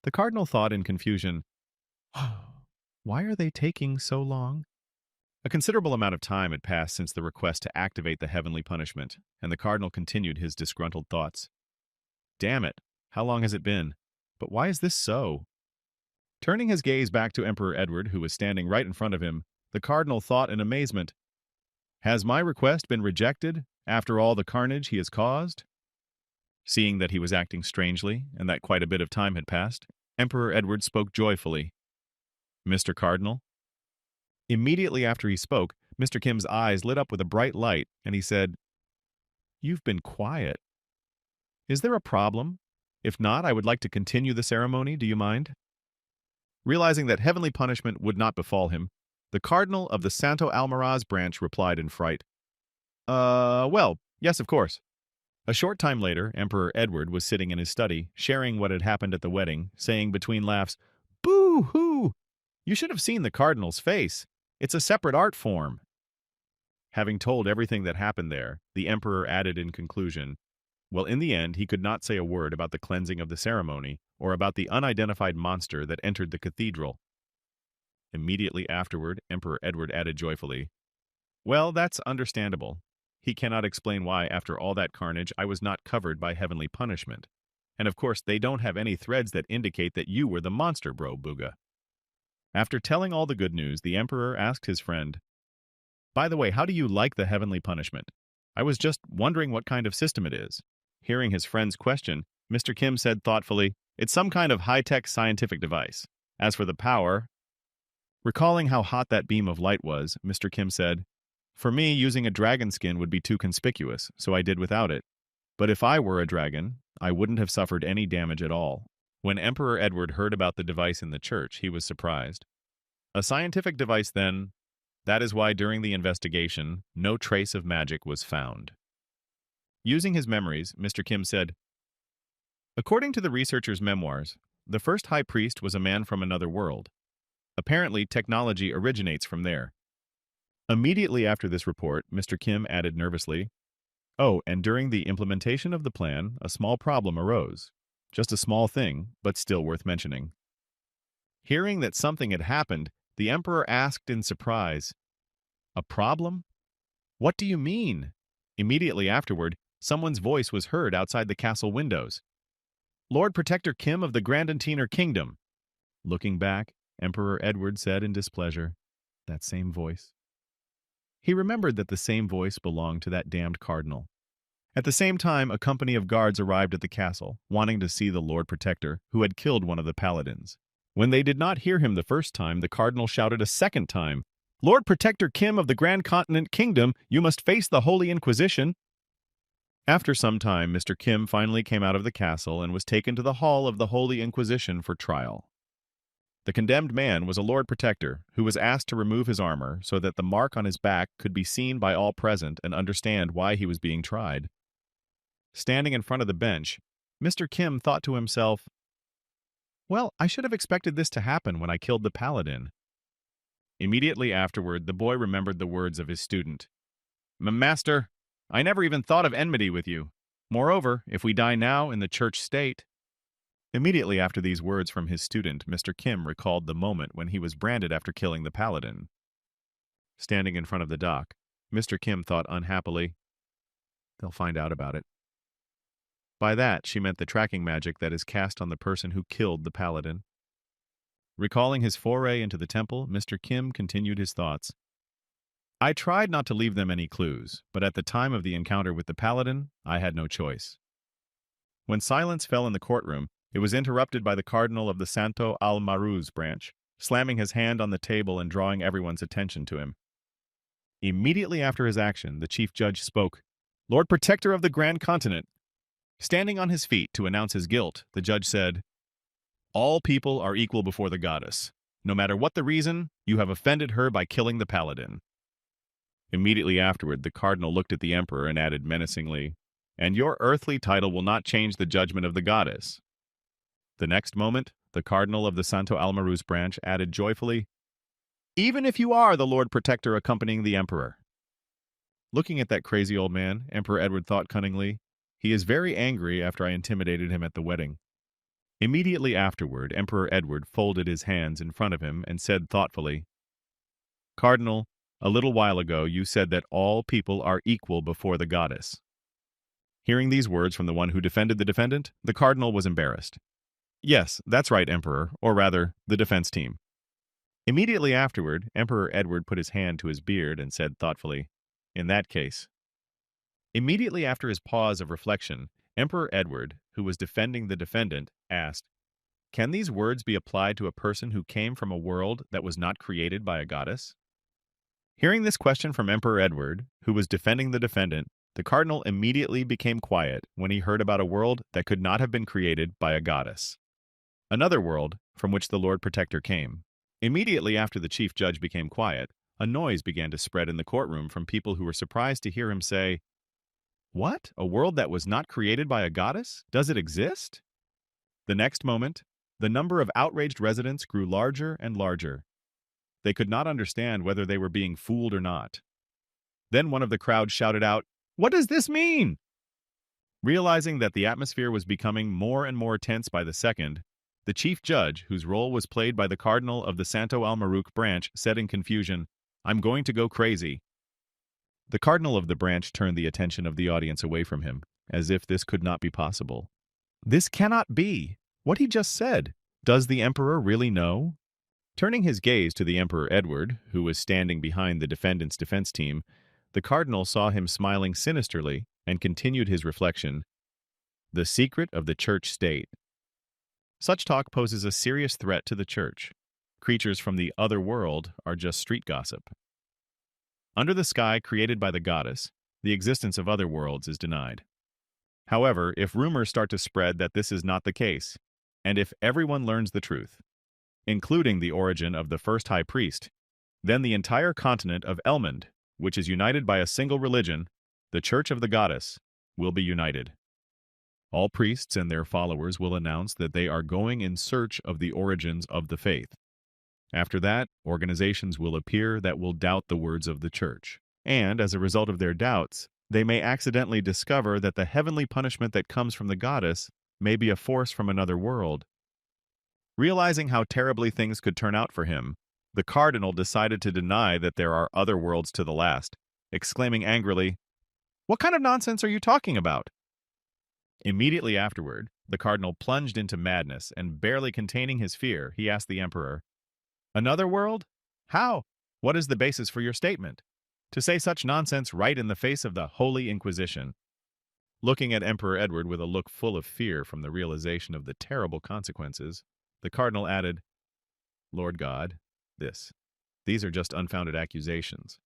the cardinal thought in confusion, Why are they taking so long? A considerable amount of time had passed since the request to activate the heavenly punishment, and the cardinal continued his disgruntled thoughts. Damn it, how long has it been? But why is this so? Turning his gaze back to Emperor Edward, who was standing right in front of him, the cardinal thought in amazement, Has my request been rejected after all the carnage he has caused? Seeing that he was acting strangely, and that quite a bit of time had passed, Emperor Edward spoke joyfully. Mr. Cardinal? Immediately after he spoke, Mr. Kim's eyes lit up with a bright light, and he said, You've been quiet. Is there a problem? If not, I would like to continue the ceremony, do you mind? Realizing that heavenly punishment would not befall him, the cardinal of the Santo Almaraz branch replied in fright, well, yes, of course. A short time later, Emperor Edward was sitting in his study, sharing what had happened at the wedding, saying between laughs, Boo-hoo! You should have seen the cardinal's face. It's a separate art form. Having told everything that happened there, the emperor added in conclusion, Well, in the end, he could not say a word about the cleansing of the ceremony or about the unidentified monster that entered the cathedral. Immediately afterward, Emperor Edward added joyfully, Well, that's understandable. He cannot explain why, after all that carnage, I was not covered by heavenly punishment. And of course, they don't have any threads that indicate that you were the monster, bro, Booga. After telling all the good news, the emperor asked his friend, By the way, how do you like the heavenly punishment? I was just wondering what kind of system it is. Hearing his friend's question, Mr. Kim said thoughtfully, It's some kind of high-tech scientific device. As for the power... Recalling how hot that beam of light was, Mr. Kim said, For me, using a dragon skin would be too conspicuous, so I did without it. But if I were a dragon, I wouldn't have suffered any damage at all. When Emperor Edward heard about the device in the church, he was surprised. A scientific device, then? That is why during the investigation, no trace of magic was found. Using his memories, Mr. Kim said, according to the researcher's memoirs, the first high priest was a man from another world. Apparently, technology originates from there. Immediately after this report, Mr. Kim added nervously, oh, and during the implementation of the plan, a small problem arose. Just a small thing, but still worth mentioning. Hearing that something had happened, the emperor asked in surprise, a problem? What do you mean? Immediately afterward, someone's voice was heard outside the castle windows. Lord Protector Kim of the Grandentiner Kingdom. Looking back, Emperor Edward said in displeasure, that same voice. He remembered that the same voice belonged to that damned cardinal. At the same time, a company of guards arrived at the castle, wanting to see the Lord Protector, who had killed one of the paladins. When they did not hear him the first time, the cardinal shouted a second time, Lord Protector Kim of the Grand Continent Kingdom, you must face the Holy Inquisition. After some time, Mr. Kim finally came out of the castle and was taken to the hall of the Holy Inquisition for trial. The condemned man was a Lord Protector who was asked to remove his armor so that the mark on his back could be seen by all present and understand why he was being tried. Standing in front of the bench, Mr. Kim thought to himself, well, I should have expected this to happen when I killed the paladin. Immediately afterward, the boy remembered the words of his student. Master, I never even thought of enmity with you. Moreover, if we die now in the church state. Immediately after these words from his student, Mr. Kim recalled the moment when he was branded after killing the paladin. Standing in front of the dock, Mr. Kim thought unhappily, they'll find out about it. By that, she meant the tracking magic that is cast on the person who killed the paladin. Recalling his foray into the temple, Mr. Kim continued his thoughts. I tried not to leave them any clues, but at the time of the encounter with the paladin, I had no choice. When silence fell in the courtroom, it was interrupted by the cardinal of the Santo Almaruz branch, slamming his hand on the table and drawing everyone's attention to him. Immediately after his action, the chief judge spoke, Lord Protector of the Grand Continent. Standing on his feet to announce his guilt, the judge said, all people are equal before the goddess. No matter what the reason, you have offended her by killing the paladin. Immediately afterward, the cardinal looked at the emperor and added menacingly, and your earthly title will not change the judgment of the goddess. The next moment, the cardinal of the Santo Almaruz branch added joyfully, even if you are the Lord Protector accompanying the emperor. Looking at that crazy old man, Emperor Edward thought cunningly, he is very angry after I intimidated him at the wedding. Immediately afterward, Emperor Edward folded his hands in front of him and said thoughtfully, Cardinal, a little while ago you said that all people are equal before the goddess. Hearing these words from the one who defended the defendant, the cardinal was embarrassed. Yes, that's right, Emperor, or rather, the defense team. Immediately afterward, Emperor Edward put his hand to his beard and said thoughtfully, in that case. Immediately after his pause of reflection, Emperor Edward, who was defending the defendant, asked, can these words be applied to a person who came from a world that was not created by a goddess? Hearing this question from Emperor Edward, who was defending the defendant, the cardinal immediately became quiet when he heard about a world that could not have been created by a goddess. Another world from which the Lord Protector came. Immediately after the chief judge became quiet, a noise began to spread in the courtroom from people who were surprised to hear him say, what? A world that was not created by a goddess? Does it exist? The next moment, the number of outraged residents grew larger and larger. They could not understand whether they were being fooled or not. Then one of the crowd shouted out, what does this mean? Realizing that the atmosphere was becoming more and more tense by the second, the chief judge, whose role was played by the cardinal of the Santo Almaruk branch, said in confusion, I'm going to go crazy. The cardinal of the branch turned the attention of the audience away from him, as if this could not be possible. This cannot be. What he just said. Does the emperor really know? Turning his gaze to the Emperor Edward, who was standing behind the defendant's defense team, the cardinal saw him smiling sinisterly and continued his reflection. The secret of the church state. Such talk poses a serious threat to the church. Creatures from the other world are just street gossip. Under the sky created by the goddess, the existence of other worlds is denied. However, if rumors start to spread that this is not the case, And if everyone learns the truth, including the origin of the first high priest, then the entire continent of Elmond, which is united by a single religion, the Church of the Goddess, will be united. All priests and their followers will announce that they are going in search of the origins of the faith. After that, organizations will appear that will doubt the words of the Church. And, as a result of their doubts, they may accidentally discover that the heavenly punishment that comes from the goddess may be a force from another world. Realizing how terribly things could turn out for him, the cardinal decided to deny that there are other worlds to the last, exclaiming angrily, "What kind of nonsense are you talking about?" Immediately afterward, the cardinal plunged into madness, and barely containing his fear, he asked the emperor, "Another world? How? What is the basis for your statement? To say such nonsense right in the face of the Holy Inquisition?" Looking at Emperor Edward with a look full of fear from the realization of the terrible consequences, the cardinal added, "Lord God, these are just unfounded accusations."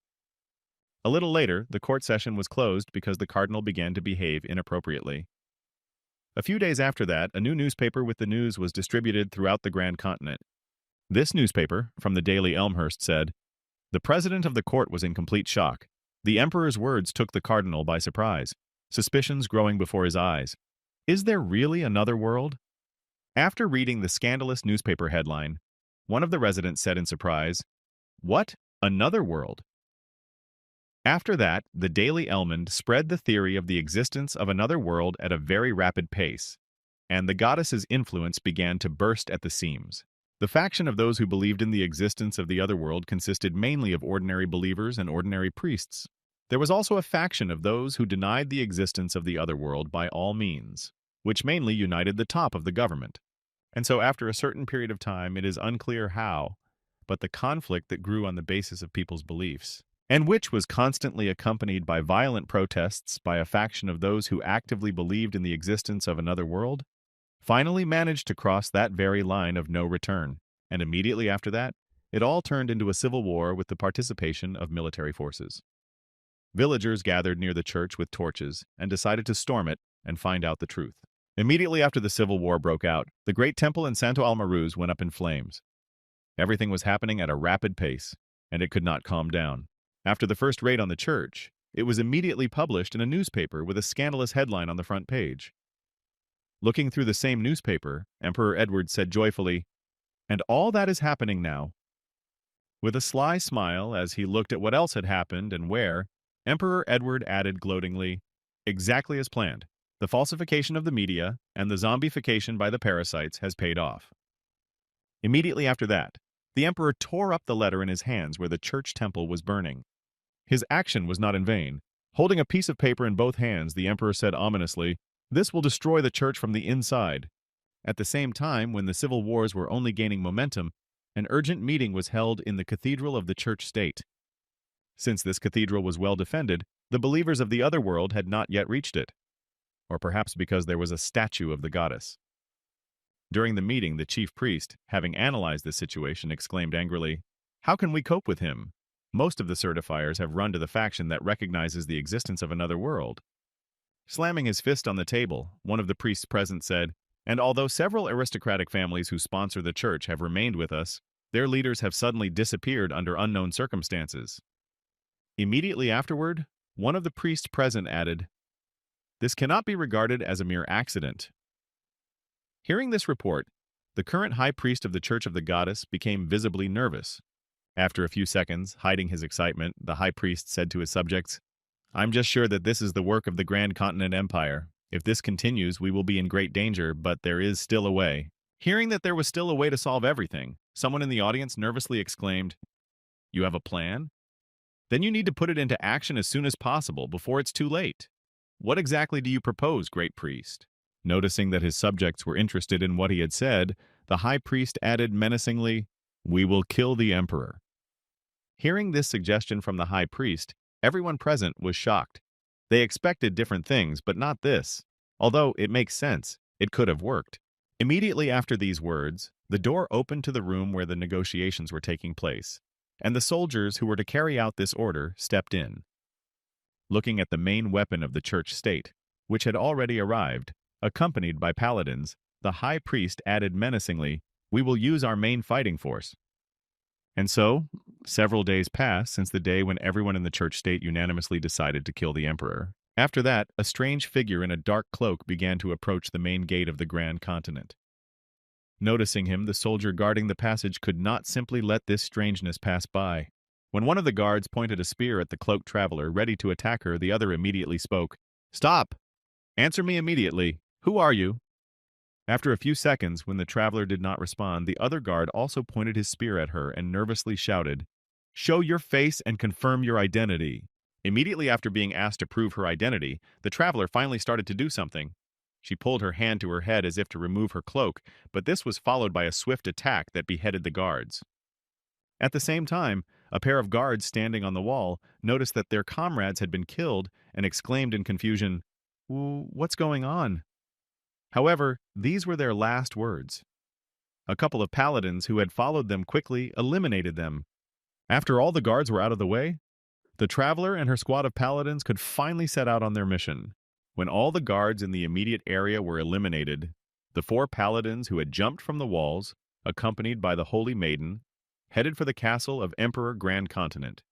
A little later, the court session was closed because the cardinal began to behave inappropriately. A few days after that, a new newspaper with the news was distributed throughout the Grand Continent. This newspaper, from the Daily Elmhurst, said, "The president of the court was in complete shock. The emperor's words took the cardinal by surprise, suspicions growing before his eyes. Is there really another world?" After reading the scandalous newspaper headline, one of the residents said in surprise, "What? Another world?" After that, the Daily Elmond spread the theory of the existence of another world at a very rapid pace, and the goddess's influence began to burst at the seams. The faction of those who believed in the existence of the other world consisted mainly of ordinary believers and ordinary priests. There was also a faction of those who denied the existence of the other world by all means, which mainly united the top of the government. And so after a certain period of time, it is unclear how, but the conflict that grew on the basis of people's beliefs, and which was constantly accompanied by violent protests by a faction of those who actively believed in the existence of another world, finally managed to cross that very line of no return, and immediately after that, it all turned into a civil war with the participation of military forces. Villagers gathered near the church with torches and decided to storm it and find out the truth. Immediately after the civil war broke out, the great temple in Santo Almaruz went up in flames. Everything was happening at a rapid pace, and it could not calm down. After the first raid on the church, it was immediately published in a newspaper with a scandalous headline on the front page. Looking through the same newspaper, Emperor Edward said joyfully, "And all that is happening now." With a sly smile as he looked at what else had happened and where, Emperor Edward added gloatingly, "Exactly as planned. The falsification of the media and the zombification by the parasites has paid off." Immediately after that, the emperor tore up the letter in his hands where the church temple was burning. His action was not in vain. Holding a piece of paper in both hands, the emperor said ominously, "This will destroy the church from the inside." At the same time, when the civil wars were only gaining momentum, an urgent meeting was held in the cathedral of the church state. Since this cathedral was well defended, the believers of the other world had not yet reached it, or perhaps because there was a statue of the goddess. During the meeting, the chief priest, having analyzed the situation, exclaimed angrily, "How can we cope with him? Most of the certifiers have run to the faction that recognizes the existence of another world." Slamming his fist on the table, one of the priests present said, "And although several aristocratic families who sponsor the church have remained with us, their leaders have suddenly disappeared under unknown circumstances." Immediately afterward, one of the priests present added, "This cannot be regarded as a mere accident." Hearing this report, the current high priest of the Church of the Goddess became visibly nervous. After a few seconds, hiding his excitement, the high priest said to his subjects, "I'm just sure that this is the work of the Grand Continent Empire. If this continues, we will be in great danger, but there is still a way." Hearing that there was still a way to solve everything, someone in the audience nervously exclaimed, "You have a plan? Then you need to put it into action as soon as possible, before it's too late. What exactly do you propose, great priest?" Noticing that his subjects were interested in what he had said, the high priest added menacingly, "We will kill the emperor." Hearing this suggestion from the high priest, everyone present was shocked. They expected different things, but not this. Although it makes sense, it could have worked. Immediately after these words, the door opened to the room where the negotiations were taking place, and the soldiers who were to carry out this order stepped in. Looking at the main weapon of the church state, which had already arrived, accompanied by paladins, the high priest added menacingly, "We will use our main fighting force." And so, several days passed since the day when everyone in the church state unanimously decided to kill the emperor. After that, a strange figure in a dark cloak began to approach the main gate of the Grand Continent. Noticing him, the soldier guarding the passage could not simply let this strangeness pass by. When one of the guards pointed a spear at the cloaked traveler, ready to attack her, the other immediately spoke. "Stop! Answer me immediately. Who are you?" After a few seconds, when the traveler did not respond, the other guard also pointed his spear at her and nervously shouted, "Show your face and confirm your identity." Immediately after being asked to prove her identity, the traveler finally started to do something. She pulled her hand to her head as if to remove her cloak, but this was followed by a swift attack that beheaded the guards. At the same time, a pair of guards standing on the wall noticed that their comrades had been killed and exclaimed in confusion, "What's going on?" However, these were their last words. A couple of paladins who had followed them quickly eliminated them. After all the guards were out of the way, the traveler and her squad of paladins could finally set out on their mission. When all the guards in the immediate area were eliminated, the 4 paladins who had jumped from the walls, accompanied by the Holy Maiden, headed for the castle of Emperor Grand Continent.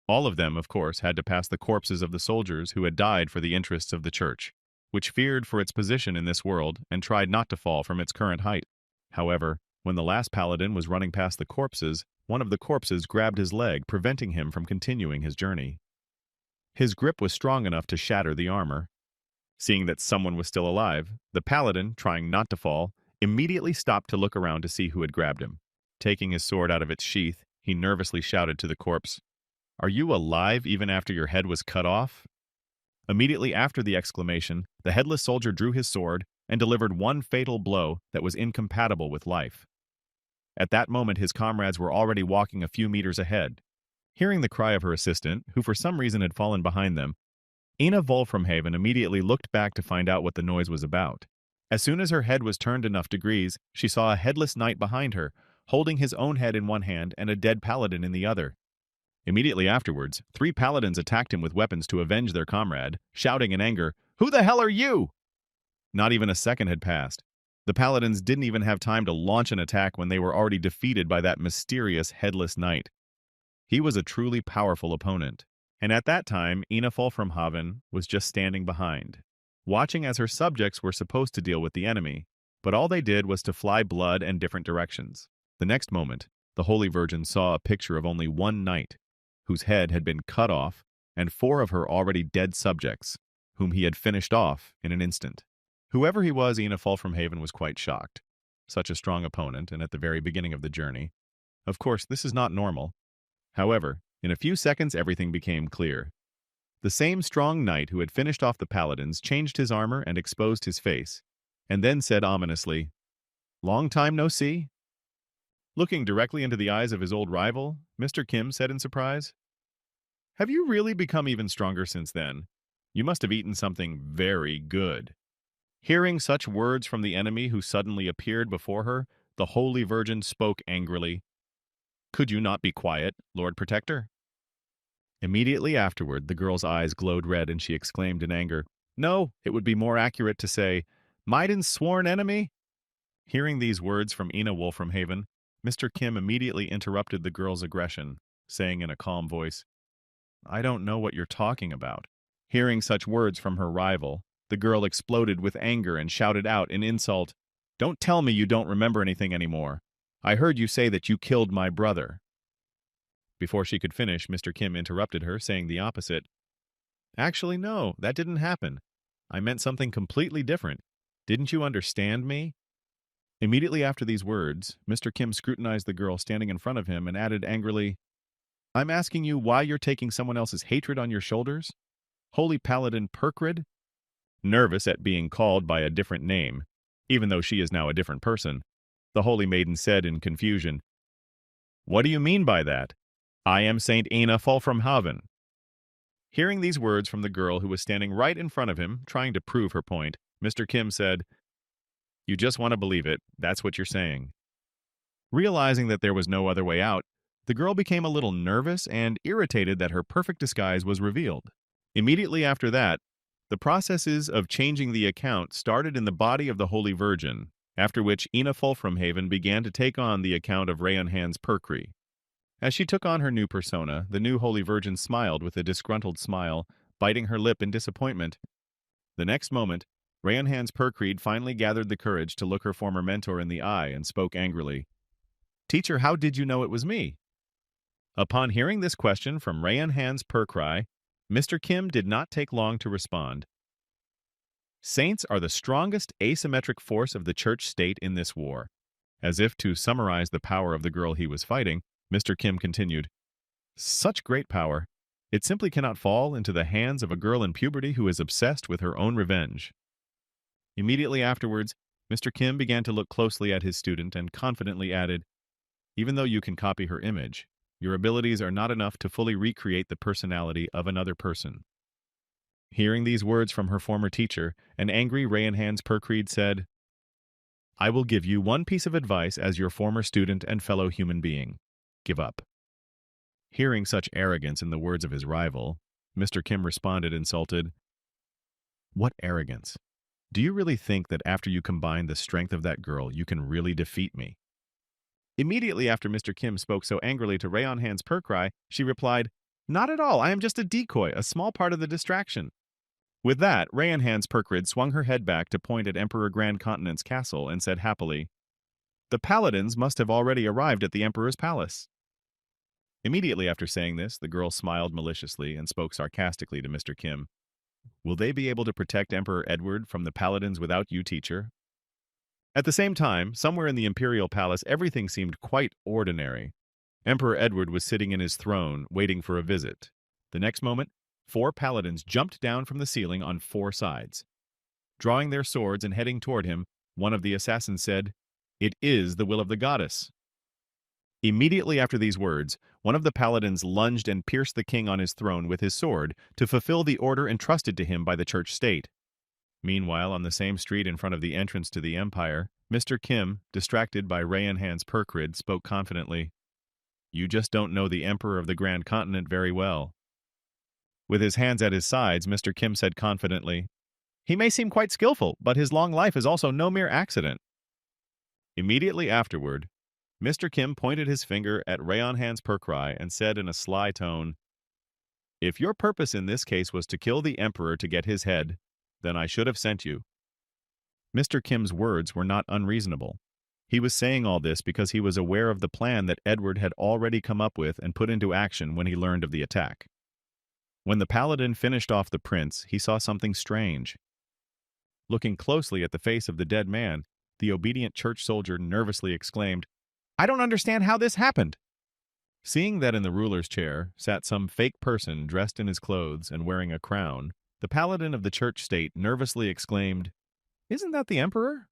All of them, of course, had to pass the corpses of the soldiers who had died for the interests of the church, which feared for its position in this world and tried not to fall from its current height. However, when the last paladin was running past the corpses, one of the corpses grabbed his leg, preventing him from continuing his journey. His grip was strong enough to shatter the armor. Seeing that someone was still alive, the paladin, trying not to fall, immediately stopped to look around to see who had grabbed him. Taking his sword out of its sheath, he nervously shouted to the corpse, "Are you alive even after your head was cut off?" Immediately after the exclamation, the headless soldier drew his sword and delivered one fatal blow that was incompatible with life. At that moment, his comrades were already walking a few meters ahead. Hearing the cry of her assistant, who for some reason had fallen behind them, Ina Volframhaven immediately looked back to find out what the noise was about. As soon as her head was turned enough degrees, she saw a headless knight behind her, holding his own head in one hand and a dead paladin in the other. Immediately afterwards, 3 paladins attacked him with weapons to avenge their comrade, shouting in anger, "Who the hell are you?" Not even a second had passed. The paladins didn't even have time to launch an attack when they were already defeated by that mysterious headless knight. He was a truly powerful opponent. And at that time, Ina Volframhaven was just standing behind, watching as her subjects were supposed to deal with the enemy, but all they did was to fly blood in different directions. The next moment, the Holy Virgin saw a picture of only one knight, whose head had been cut off, and 4 of her already dead subjects, whom he had finished off in an instant. Whoever he was, Ina Volframhaven was quite shocked. Such a strong opponent, and at the very beginning of the journey. Of course, this is not normal. However, in a few seconds everything became clear. The same strong knight who had finished off the paladins changed his armor and exposed his face, and then said ominously, "Long time no see?" Looking directly into the eyes of his old rival, Mr. Kim said in surprise, "Have you really become even stronger since then? You must have eaten something very good." Hearing such words from the enemy who suddenly appeared before her, the Holy Virgin spoke angrily, "Could you not be quiet, Lord Protector?" Immediately afterward, the girl's eyes glowed red and she exclaimed in anger, "No, it would be more accurate to say, Maiden's sworn enemy?" Hearing these words from Ina Volframhaven, Mr. Kim immediately interrupted the girl's aggression, saying in a calm voice, "I don't know what you're talking about." Hearing such words from her rival, the girl exploded with anger and shouted out in insult, "Don't tell me you don't remember anything anymore. I heard you say that you killed my brother." Before she could finish, Mr. Kim interrupted her, saying the opposite. "Actually, no, that didn't happen. I meant something completely different. Didn't you understand me?" Immediately after these words, Mr. Kim scrutinized the girl standing in front of him and added angrily, "I'm asking you why you're taking someone else's hatred on your shoulders? Holy Paladin Perkrid?" Nervous at being called by a different name, even though she is now a different person, the Holy Maiden said in confusion, "What do you mean by that? I am Saint Ina Volframhaven." Hearing these words from the girl who was standing right in front of him, trying to prove her point, Mr. Kim said, "You just want to believe it, that's what you're saying." Realizing that there was no other way out, the girl became a little nervous and irritated that her perfect disguise was revealed. Immediately after that, the processes of changing the account started in the body of the Holy Virgin, after which Ina Fulframhaven began to take on the account of Rayanhan's Perkree. As she took on her new persona, the new Holy Virgin smiled with a disgruntled smile, biting her lip in disappointment. The next moment, Rayanhan's Perkreed finally gathered the courage to look her former mentor in the eye and spoke angrily. "Teacher, how did you know it was me?" Upon hearing this question from Rayanhan's Perkrai, Mr. Kim did not take long to respond. Saints are the strongest asymmetric force of the church state in this war. As if to summarize the power of the girl he was fighting, Mr. Kim continued, "Such great power. It simply cannot fall into the hands of a girl in puberty who is obsessed with her own revenge." Immediately afterwards, Mr. Kim began to look closely at his student and confidently added, "Even though you can copy her image, your abilities are not enough to fully recreate the personality of another person." Hearing these words from her former teacher, an angry Rayanhan's Perkreed said, "I will give you one piece of advice as your former student and fellow human being. Give up." Hearing such arrogance in the words of his rival, Mr. Kim responded insulted, "What arrogance? Do you really think that after you combine the strength of that girl, you can really defeat me?" Immediately after Mr. Kim spoke so angrily to Rayanhan's Perkrai, she replied, "Not at all, I am just a decoy, a small part of the distraction." With that, Rayanhan's Perkrid swung her head back to point at Emperor Grand Continent's castle and said happily, "The paladins must have already arrived at the Emperor's palace." Immediately after saying this, the girl smiled maliciously and spoke sarcastically to Mr. Kim. "Will they be able to protect Emperor Edward from the paladins without you, teacher?" At the same time, somewhere in the Imperial Palace, everything seemed quite ordinary. Emperor Edward was sitting in his throne, waiting for a visit. The next moment, 4 paladins jumped down from the ceiling on 4 sides. Drawing their swords and heading toward him, one of the assassins said, "It is the will of the goddess." Immediately after these words, one of the paladins lunged and pierced the king on his throne with his sword to fulfill the order entrusted to him by the church state. Meanwhile, on the same street in front of the entrance to the empire, Mr. Kim, distracted by Rayanhan's Perkrid, spoke confidently, "You just don't know the Emperor of the Grand Continent very well." With his hands at his sides, Mr. Kim said confidently, "He may seem quite skillful, but his long life is also no mere accident." Immediately afterward, Mr. Kim pointed his finger at Rayanhan's Perkrai and said in a sly tone, "If your purpose in this case was to kill the Emperor to get his head, then I should have sent you." Mr. Kim's words were not unreasonable. He was saying all this because he was aware of the plan that Edward had already come up with and put into action when he learned of the attack. When the paladin finished off the prince, he saw something strange. Looking closely at the face of the dead man, the obedient church soldier nervously exclaimed, "I don't understand how this happened." Seeing that in the ruler's chair sat some fake person dressed in his clothes and wearing a crown, the paladin of the church state nervously exclaimed, "Isn't that the emperor?"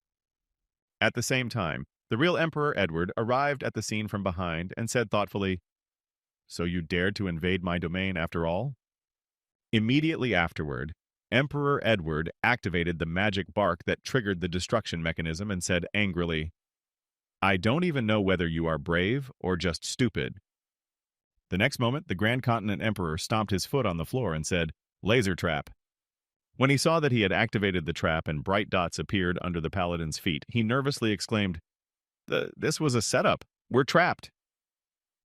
At the same time, the real Emperor Edward arrived at the scene from behind and said thoughtfully, "So you dared to invade my domain after all?" Immediately afterward, Emperor Edward activated the magic bark that triggered the destruction mechanism and said angrily, "I don't even know whether you are brave or just stupid." The next moment, the Grand Continent Emperor stomped his foot on the floor and said, "Laser trap." When he saw that he had activated the trap and bright dots appeared under the paladin's feet, he nervously exclaimed, This was a setup. We're trapped."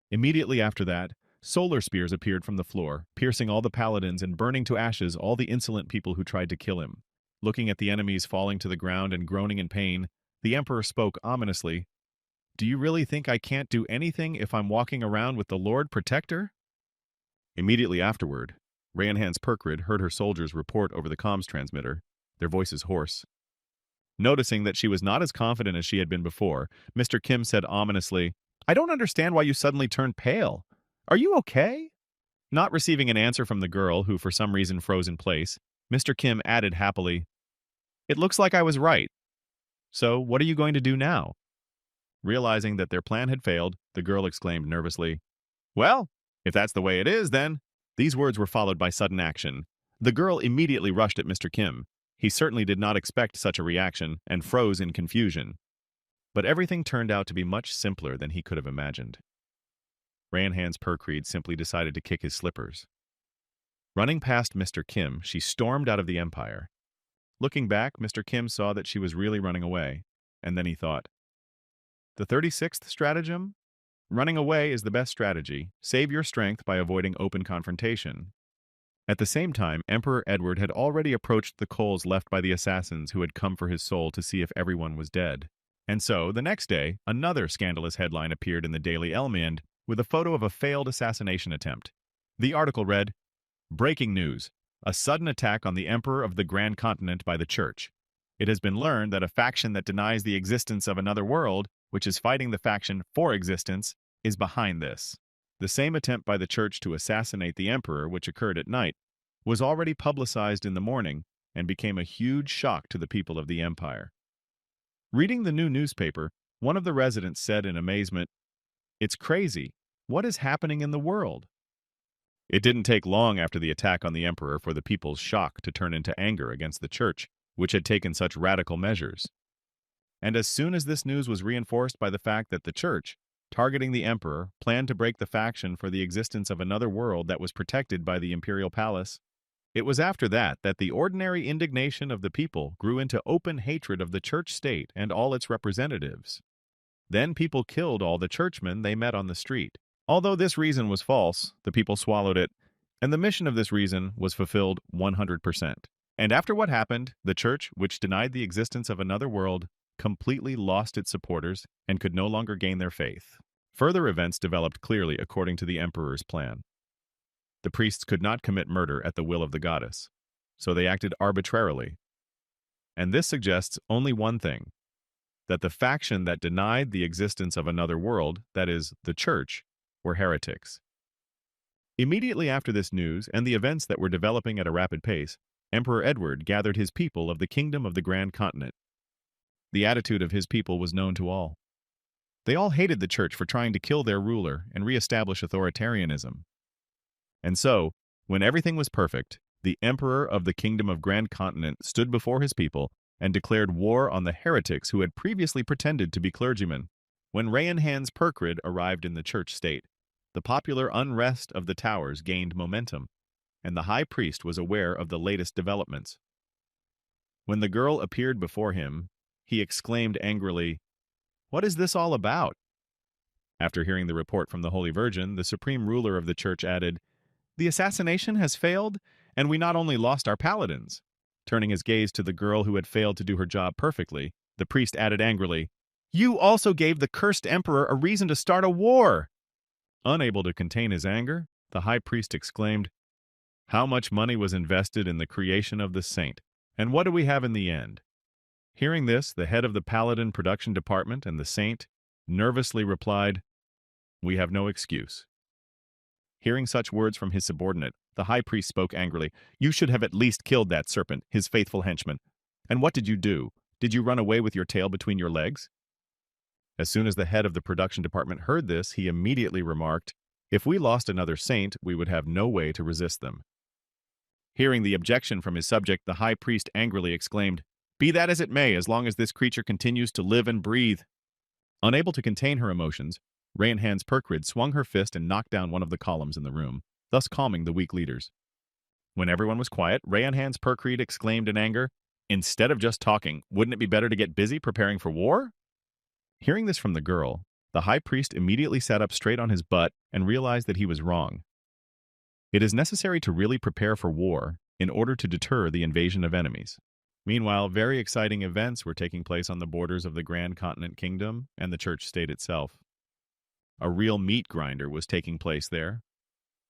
Immediately after that, solar spears appeared from the floor, piercing all the paladins and burning to ashes all the insolent people who tried to kill him. Looking at the enemies falling to the ground and groaning in pain, the Emperor spoke ominously, "Do you really think I can't do anything if I'm walking around with the Lord Protector?" Immediately afterward, Rayanhan's Perkrid heard her soldiers report over the comms transmitter, their voices hoarse. Noticing that she was not as confident as she had been before, Mr. Kim said ominously, "I don't understand why you suddenly turned pale. Are you okay?" Not receiving an answer from the girl, who for some reason froze in place, Mr. Kim added happily, "It looks like I was right. So, what are you going to do now?" Realizing that their plan had failed, the girl exclaimed nervously, "Well, if that's the way it is, then—" These words were followed by sudden action. The girl immediately rushed at Mr. Kim. He certainly did not expect such a reaction and froze in confusion. But everything turned out to be much simpler than he could have imagined. Rayanhan's Perkreed simply decided to kick his slippers. Running past Mr. Kim, she stormed out of the empire. Looking back, Mr. Kim saw that she was really running away. and then he thought. The 36th stratagem? Running away is the best strategy. Save your strength by avoiding open confrontation. At the same time, Emperor Edward had already approached the coals left by the assassins who had come for his soul to see if everyone was dead. And so, the next day, another scandalous headline appeared in the Daily Elmind with a photo of a failed assassination attempt. The article read, "Breaking news. A sudden attack on the Emperor of the Grand Continent by the Church. It has been learned that a faction that denies the existence of another world, which is fighting the faction for existence, is behind this." The same attempt by the Church to assassinate the Emperor, which occurred at night, was already publicized in the morning and became a huge shock to the people of the Empire. Reading the new newspaper, one of the residents said in amazement, "It's crazy. What is happening in the world?" It didn't take long after the attack on the Emperor for the people's shock to turn into anger against the Church, which had taken such radical measures. And as soon as this news was reinforced by the fact that the Church, targeting the Emperor, planned to break the faction for the existence of another world that was protected by the imperial palace, it was after that that the ordinary indignation of the people grew into open hatred of the church state and all its representatives. Then people killed all the churchmen they met on the street. Although this reason was false, the people swallowed it, and the mission of this reason was fulfilled 100%. And after what happened, the church, which denied the existence of another world, completely lost its supporters and could no longer gain their faith. Further events developed clearly according to the emperor's plan. The priests could not commit murder at the will of the goddess, so they acted arbitrarily. And this suggests only one thing, that the faction that denied the existence of another world, that is, the church, were heretics. Immediately after this news and the events that were developing at a rapid pace, Emperor Edward gathered his people of the kingdom of the Grand Continent. The attitude of his people was known to all. They all hated the church for trying to kill their ruler and re-establish authoritarianism. And so, when everything was perfect, the emperor of the kingdom of Grand Continent stood before his people and declared war on the heretics who had previously pretended to be clergymen. When Rayanhan's Perkrid arrived in the church state, the popular unrest of the towers gained momentum, and the high priest was aware of the latest developments. When the girl appeared before him, he exclaimed angrily, "What is this all about?" After hearing the report from the Holy Virgin, the supreme ruler of the church added, "The assassination has failed, and we not only lost our paladins." Turning his gaze to the girl who had failed to do her job perfectly, the priest added angrily, "You also gave the cursed emperor a reason to start a war!" Unable to contain his anger, the high priest exclaimed, "How much money was invested in the creation of the saint, and what do we have in the end?" Hearing this, the head of the paladin production department and the saint nervously replied, "We have no excuse." Hearing such words from his subordinate, the high priest spoke angrily, "You should have at least killed that serpent, his faithful henchman. And what did you do? Did you run away with your tail between your legs?" As soon as the head of the production department heard this, he immediately remarked, "If we lost another saint, we would have no way to resist them." Hearing the objection from his subject, the high priest angrily exclaimed, "Be that as it may, as long as this creature continues to live and breathe." Unable to contain her emotions, Rayanhan's Perkrid swung her fist and knocked down one of the columns in the room, thus calming the weak leaders. When everyone was quiet, Rayanhan's Perkrid exclaimed in anger, "Instead of just talking, wouldn't it be better to get busy preparing for war?" Hearing this from the girl, the high priest immediately sat up straight on his butt and realized that he was wrong. It is necessary to really prepare for war in order to deter the invasion of enemies. Meanwhile, very exciting events were taking place on the borders of the Grand Continent Kingdom and the church state itself. A real meat grinder was taking place there.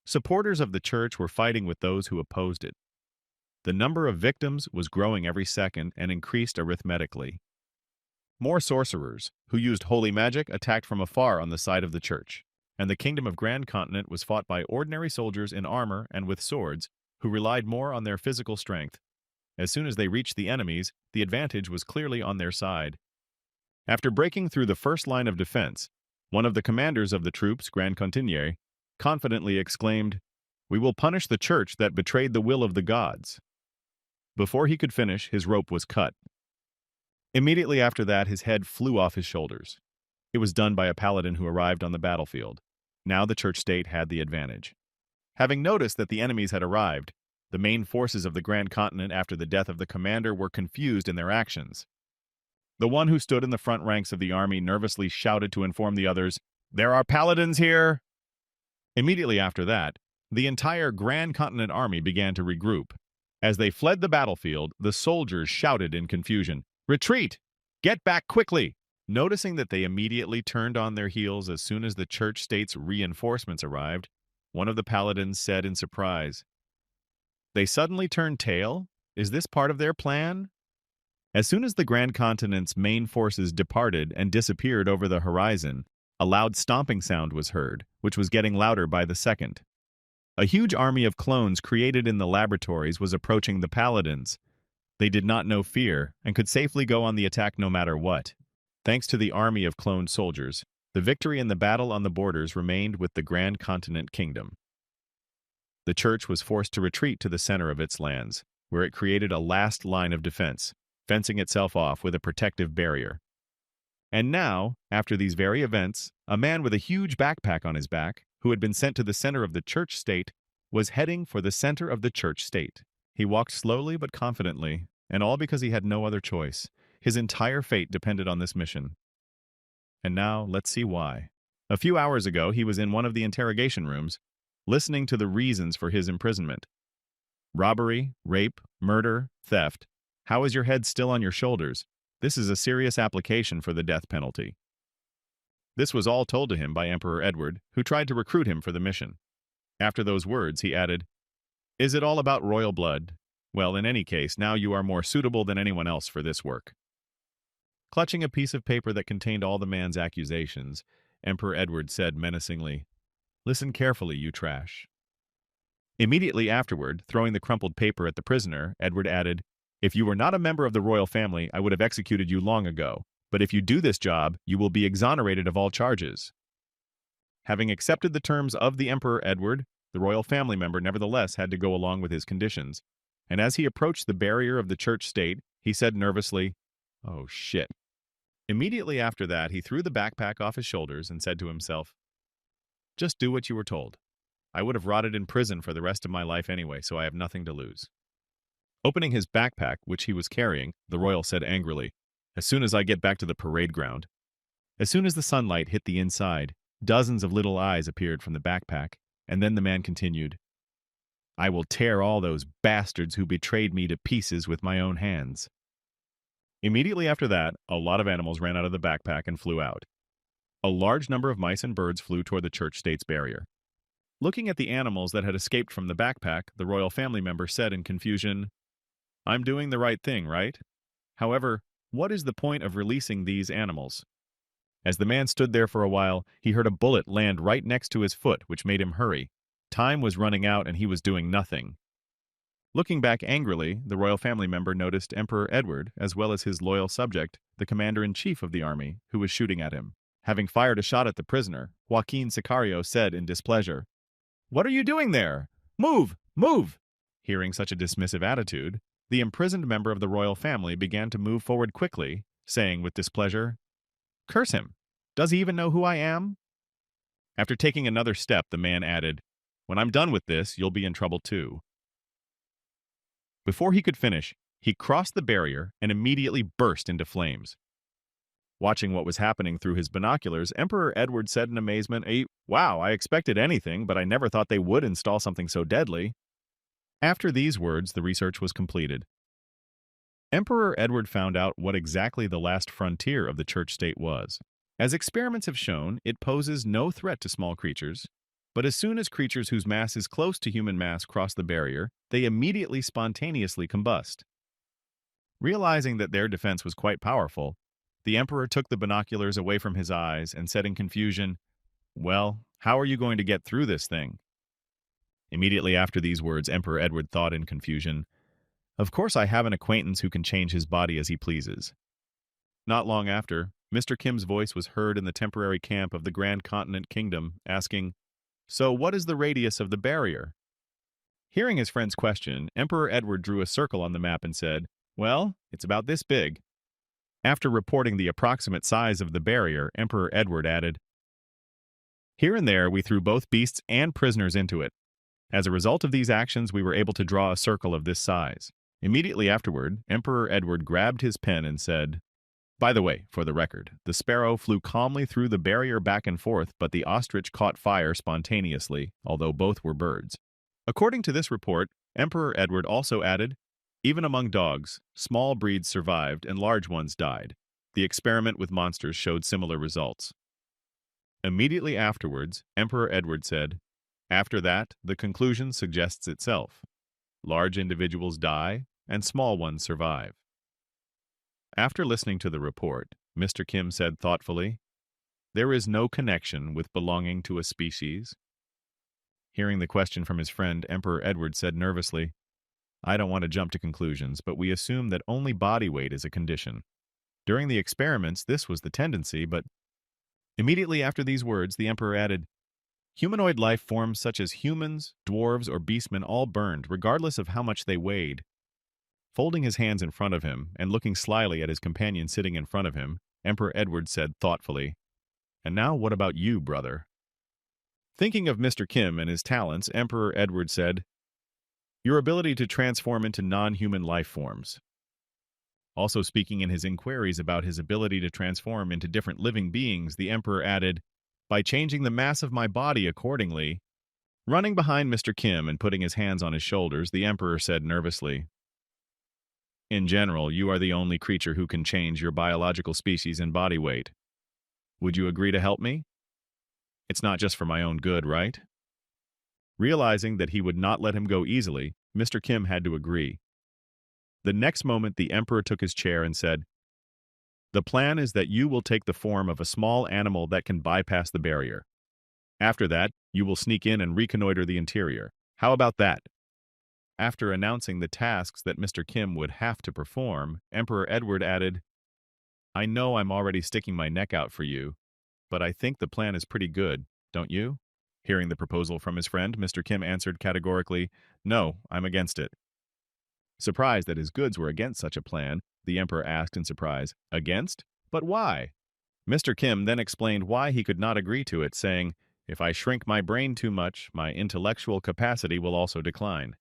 Supporters of the church were fighting with those who opposed it. The number of victims was growing every second and increased arithmetically. More sorcerers, who used holy magic, attacked from afar on the side of the church, and the kingdom of Grand Continent was fought by ordinary soldiers in armor and with swords, who relied more on their physical strength. As soon as they reached the enemies, the advantage was clearly on their side. After breaking through the first line of defense, one of the commanders of the troops, Grand Continier, confidently exclaimed, "We will punish the church that betrayed the will of the gods." Before he could finish, his rope was cut. Immediately after that, his head flew off his shoulders. It was done by a paladin who arrived on the battlefield. Now the church state had the advantage. Having noticed that the enemies had arrived, the main forces of the Grand Continent after the death of the commander were confused in their actions. The one who stood in the front ranks of the army nervously shouted to inform the others, "There are paladins here!" Immediately after that, the entire Grand Continent army began to regroup. As they fled the battlefield, the soldiers shouted in confusion, "Retreat! Get back quickly!" Noticing that they immediately turned on their heels as soon as the church state's reinforcements arrived, one of the paladins said in surprise, "They suddenly turned tail? Is this part of their plan?" As soon as the Grand Continent's main forces departed and disappeared over the horizon, a loud stomping sound was heard, which was getting louder by the second. A huge army of clones created in the laboratories was approaching the paladins. They did not know fear and could safely go on the attack no matter what. Thanks to the army of cloned soldiers, the victory in the battle on the borders remained with the Grand Continent Kingdom. The church was forced to retreat to the center of its lands, where it created a last line of defense, fencing itself off with a protective barrier. And now, after these very events, a man with a huge backpack on his back, who had been sent to the center of the church state, was heading for the center of the church state. He walked slowly but confidently, and all because he had no other choice. His entire fate depended on this mission. And now, let's see why. A few hours ago, he was in one of the interrogation rooms, listening to the reasons for his imprisonment. Robbery, rape, murder, theft. How is your head still on your shoulders? This is a serious application for the death penalty. This was all told to him by Emperor Edward, who tried to recruit him for the mission. After those words, he added, "Is it all about royal blood? Well, in any case, now you are more suitable than anyone else for this work." Clutching a piece of paper that contained all the man's accusations, Emperor Edward said menacingly, "Listen carefully, you trash." Immediately afterward, throwing the crumpled paper at the prisoner, Edward added, "If you were not a member of the royal family, I would have executed you long ago. But if you do this job, you will be exonerated of all charges." Having accepted the terms of the Emperor Edward, the royal family member nevertheless had to go along with his conditions. And as he approached the barrier of the church state, he said nervously, "Oh shit." Immediately after that, he threw the backpack off his shoulders and said to himself, "Just do what you were told. I would have rotted in prison for the rest of my life anyway, so I have nothing to lose." Opening his backpack, which he was carrying, the royal said angrily, "As soon as I get back to the parade ground." As soon as the sunlight hit the inside, dozens of little eyes appeared from the backpack, and then the man continued, "I will tear all those bastards who betrayed me to pieces with my own hands." Immediately after that, a lot of animals ran out of the backpack and flew out. A large number of mice and birds flew toward the church state's barrier. Looking at the animals that had escaped from the backpack, the royal family member said in confusion, "I'm doing the right thing, right? However, what is the point of releasing these animals?" As the man stood there for a while, he heard a bullet land right next to his foot, which made him hurry. Time was running out and he was doing nothing. Looking back angrily, the royal family member noticed Emperor Edward, as well as his loyal subject, the commander-in-chief of the army, who was shooting at him. Having fired a shot at the prisoner, Joaquin Sicario said in displeasure, "What are you doing there? Move! Move!" Hearing such a dismissive attitude, the imprisoned member of the royal family began to move forward quickly, saying with displeasure, "Curse him! Does he even know who I am?" After taking another step, the man added, "When I'm done with this, you'll be in trouble too." Before he could finish, he crossed the barrier and immediately burst into flames. Watching what was happening through his binoculars, Emperor Edward said in amazement, "Wow, I expected anything, but I never thought they would install something so deadly." After these words, the research was completed. Emperor Edward found out what exactly the last frontier of the church state was. As experiments have shown, it poses no threat to small creatures, but as soon as creatures whose mass is close to human mass cross the barrier, they immediately spontaneously combust. Realizing that their defense was quite powerful, the emperor took the binoculars away from his eyes and said in confusion, "Well, how are you going to get through this thing?" Immediately after these words, Emperor Edward thought in confusion, "Of course I have an acquaintance who can change his body as he pleases." Not long after, Mr. Kim's voice was heard in the temporary camp of the Grand Continent Kingdom, asking, "So what is the radius of the barrier?" Hearing his friend's question, Emperor Edward drew a circle on the map and said, "Well, it's about this big." After reporting the approximate size of the barrier, Emperor Edward added, "Here and there we threw both beasts and prisoners into it. As a result of these actions, we were able to draw a circle of this size." Immediately afterward, Emperor Edward grabbed his pen and said, By the way, for the record, the sparrow flew calmly through the barrier back and forth, but the ostrich caught fire spontaneously, although both were birds. According to this report, Emperor Edward also added, even among dogs, small breeds survived and large ones died. The experiment with monsters showed similar results. Immediately afterwards, Emperor Edward said, after that, the conclusion suggests itself. Large individuals die, and small ones survive. After listening to the report, Mr. Kim said thoughtfully, there is no connection with belonging to a species. Hearing the question from his friend, Emperor Edward said nervously, I don't want to jump to conclusions, but we assume that only body weight is a condition. During the experiments, this was the tendency, but immediately after these words, the Emperor added, humanoid life forms such as humans, dwarves, or beastmen all burned, regardless of how much they weighed. Folding his hands in front of him and looking slyly at his companion sitting in front of him, Emperor Edward said thoughtfully, and now what about you, brother? Thinking of Mr. Kim and his talents, Emperor Edward said, your ability to transform into non-human life forms. Also speaking in his inquiries about his ability to transform into different living beings, the Emperor added, by changing the mass of my body accordingly. Running behind Mr. Kim and putting his hands on his shoulders, the Emperor said nervously, in general, you are the only creature who can change your biological species and body weight. Would you agree to help me? It's not just for my own good, right? Realizing that he would not let him go easily, Mr. Kim had to agree. The next moment, the Emperor took his chair and said, the plan is that you will take the form of a small animal that can bypass the barrier. After that, you will sneak in and reconnoiter the interior. How about that? After announcing the tasks that Mr. Kim would have to perform, Emperor Edward added, I know I'm already sticking my neck out for you, but I think the plan is pretty good, don't you? Hearing the proposal from his friend, Mr. Kim answered categorically, no, I'm against it. Surprised that his goods were against such a plan, the Emperor asked in surprise, against? But why? Mr. Kim then explained why he could not agree to it, saying, if I shrink my brain too much, my intellectual capacity will also decline.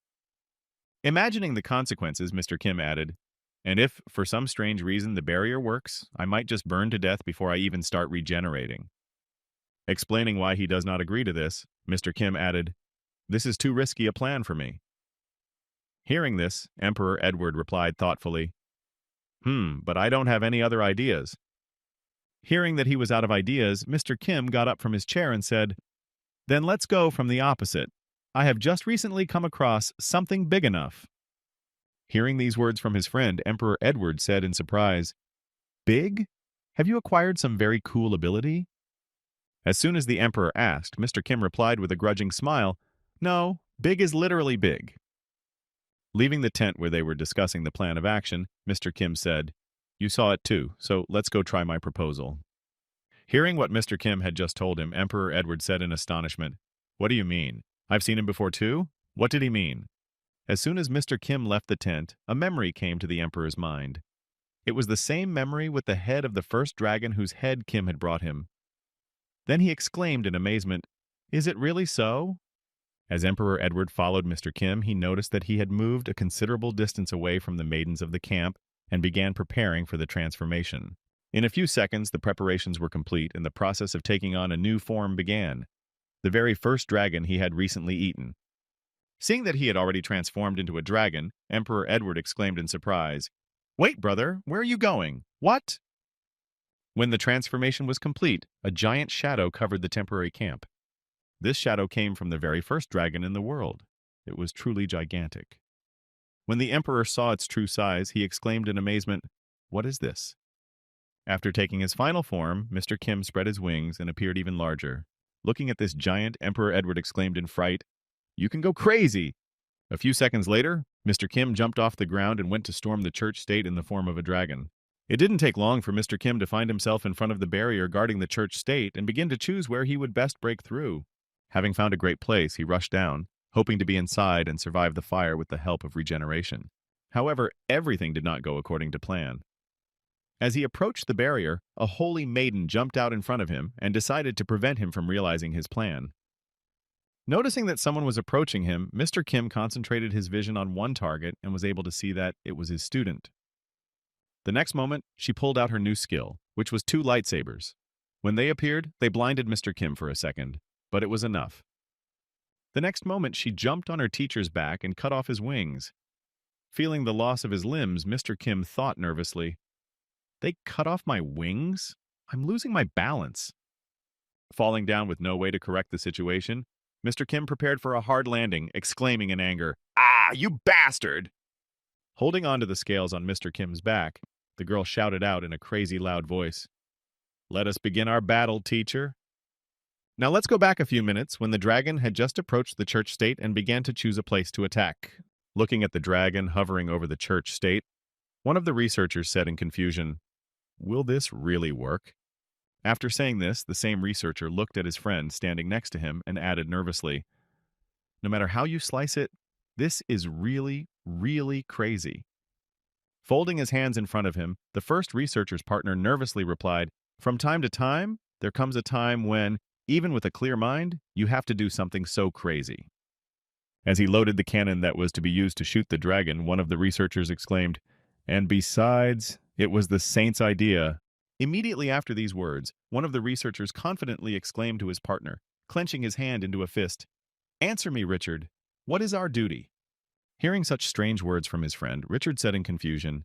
Imagining the consequences, Mr. Kim added, and if, for some strange reason, the barrier works, I might just burn to death before I even start regenerating. Explaining why he does not agree to this, Mr. Kim added, this is too risky a plan for me. Hearing this, Emperor Edward replied thoughtfully, but I don't have any other ideas. Hearing that he was out of ideas, Mr. Kim got up from his chair and said, then let's go from the opposite. I have just recently come across something big enough. Hearing these words from his friend, Emperor Edward said in surprise, big? Have you acquired some very cool ability? As soon as the Emperor asked, Mr. Kim replied with a grudging smile, no, big is literally big. Leaving the tent where they were discussing the plan of action, Mr. Kim said, you saw it too, so let's go try my proposal. Hearing what Mr. Kim had just told him, Emperor Edward said in astonishment, what do you mean? I've seen him before too? What did he mean? As soon as Mr. Kim left the tent, a memory came to the Emperor's mind. It was the same memory with the head of the first dragon whose head Kim had brought him. Then he exclaimed in amazement, is it really so? As Emperor Edward followed Mr. Kim, he noticed that he had moved a considerable distance away from the maidens of the camp and began preparing for the transformation. In a few seconds, the preparations were complete and the process of taking on a new form began. The very first dragon he had recently eaten. Seeing that he had already transformed into a dragon, Emperor Edward exclaimed in surprise, wait, brother, where are you going? What? When the transformation was complete, a giant shadow covered the temporary camp. This shadow came from the very first dragon in the world. It was truly gigantic. When the Emperor saw its true size, he exclaimed in amazement, what is this? After taking his final form, Mr. Kim spread his wings and appeared even larger. Looking at this giant, Emperor Edward exclaimed in fright, you can go crazy! A few seconds later, Mr. Kim jumped off the ground and went to storm the church state in the form of a dragon. It didn't take long for Mr. Kim to find himself in front of the barrier guarding the church state and begin to choose where he would best break through. Having found a great place, he rushed down, hoping to be inside and survive the fire with the help of regeneration. However, everything did not go according to plan. As he approached the barrier, a holy maiden jumped out in front of him and decided to prevent him from realizing his plan. Noticing that someone was approaching him, Mr. Kim concentrated his vision on one target and was able to see that it was his student. The next moment, she pulled out her new skill, which was two lightsabers. When they appeared, they blinded Mr. Kim for a second, but it was enough. The next moment, she jumped on her teacher's back and cut off his wings. Feeling the loss of his limbs, Mr. Kim thought nervously, "They cut off my wings? I'm losing my balance." Falling down with no way to correct the situation, Mr. Kim prepared for a hard landing, exclaiming in anger, "Ah, you bastard!" Holding on to the scales on Mr. Kim's back, the girl shouted out in a crazy loud voice, "Let us begin our battle, teacher." Now let's go back a few minutes when the dragon had just approached the church state and began to choose a place to attack. Looking at the dragon hovering over the church state, one of the researchers said in confusion, "Will this really work?" After saying this, the same researcher looked at his friend standing next to him and added nervously, "No matter how you slice it, this is really, really crazy." Folding his hands in front of him, the first researcher's partner nervously replied, "From time to time, there comes a time when, even with a clear mind, you have to do something so crazy." As he loaded the cannon that was to be used to shoot the dragon, one of the researchers exclaimed, "And besides, it was the saint's idea." Immediately after these words, one of the researchers confidently exclaimed to his partner, clenching his hand into a fist, "Answer me, Richard. What is our duty?" Hearing such strange words from his friend, Richard said in confusion,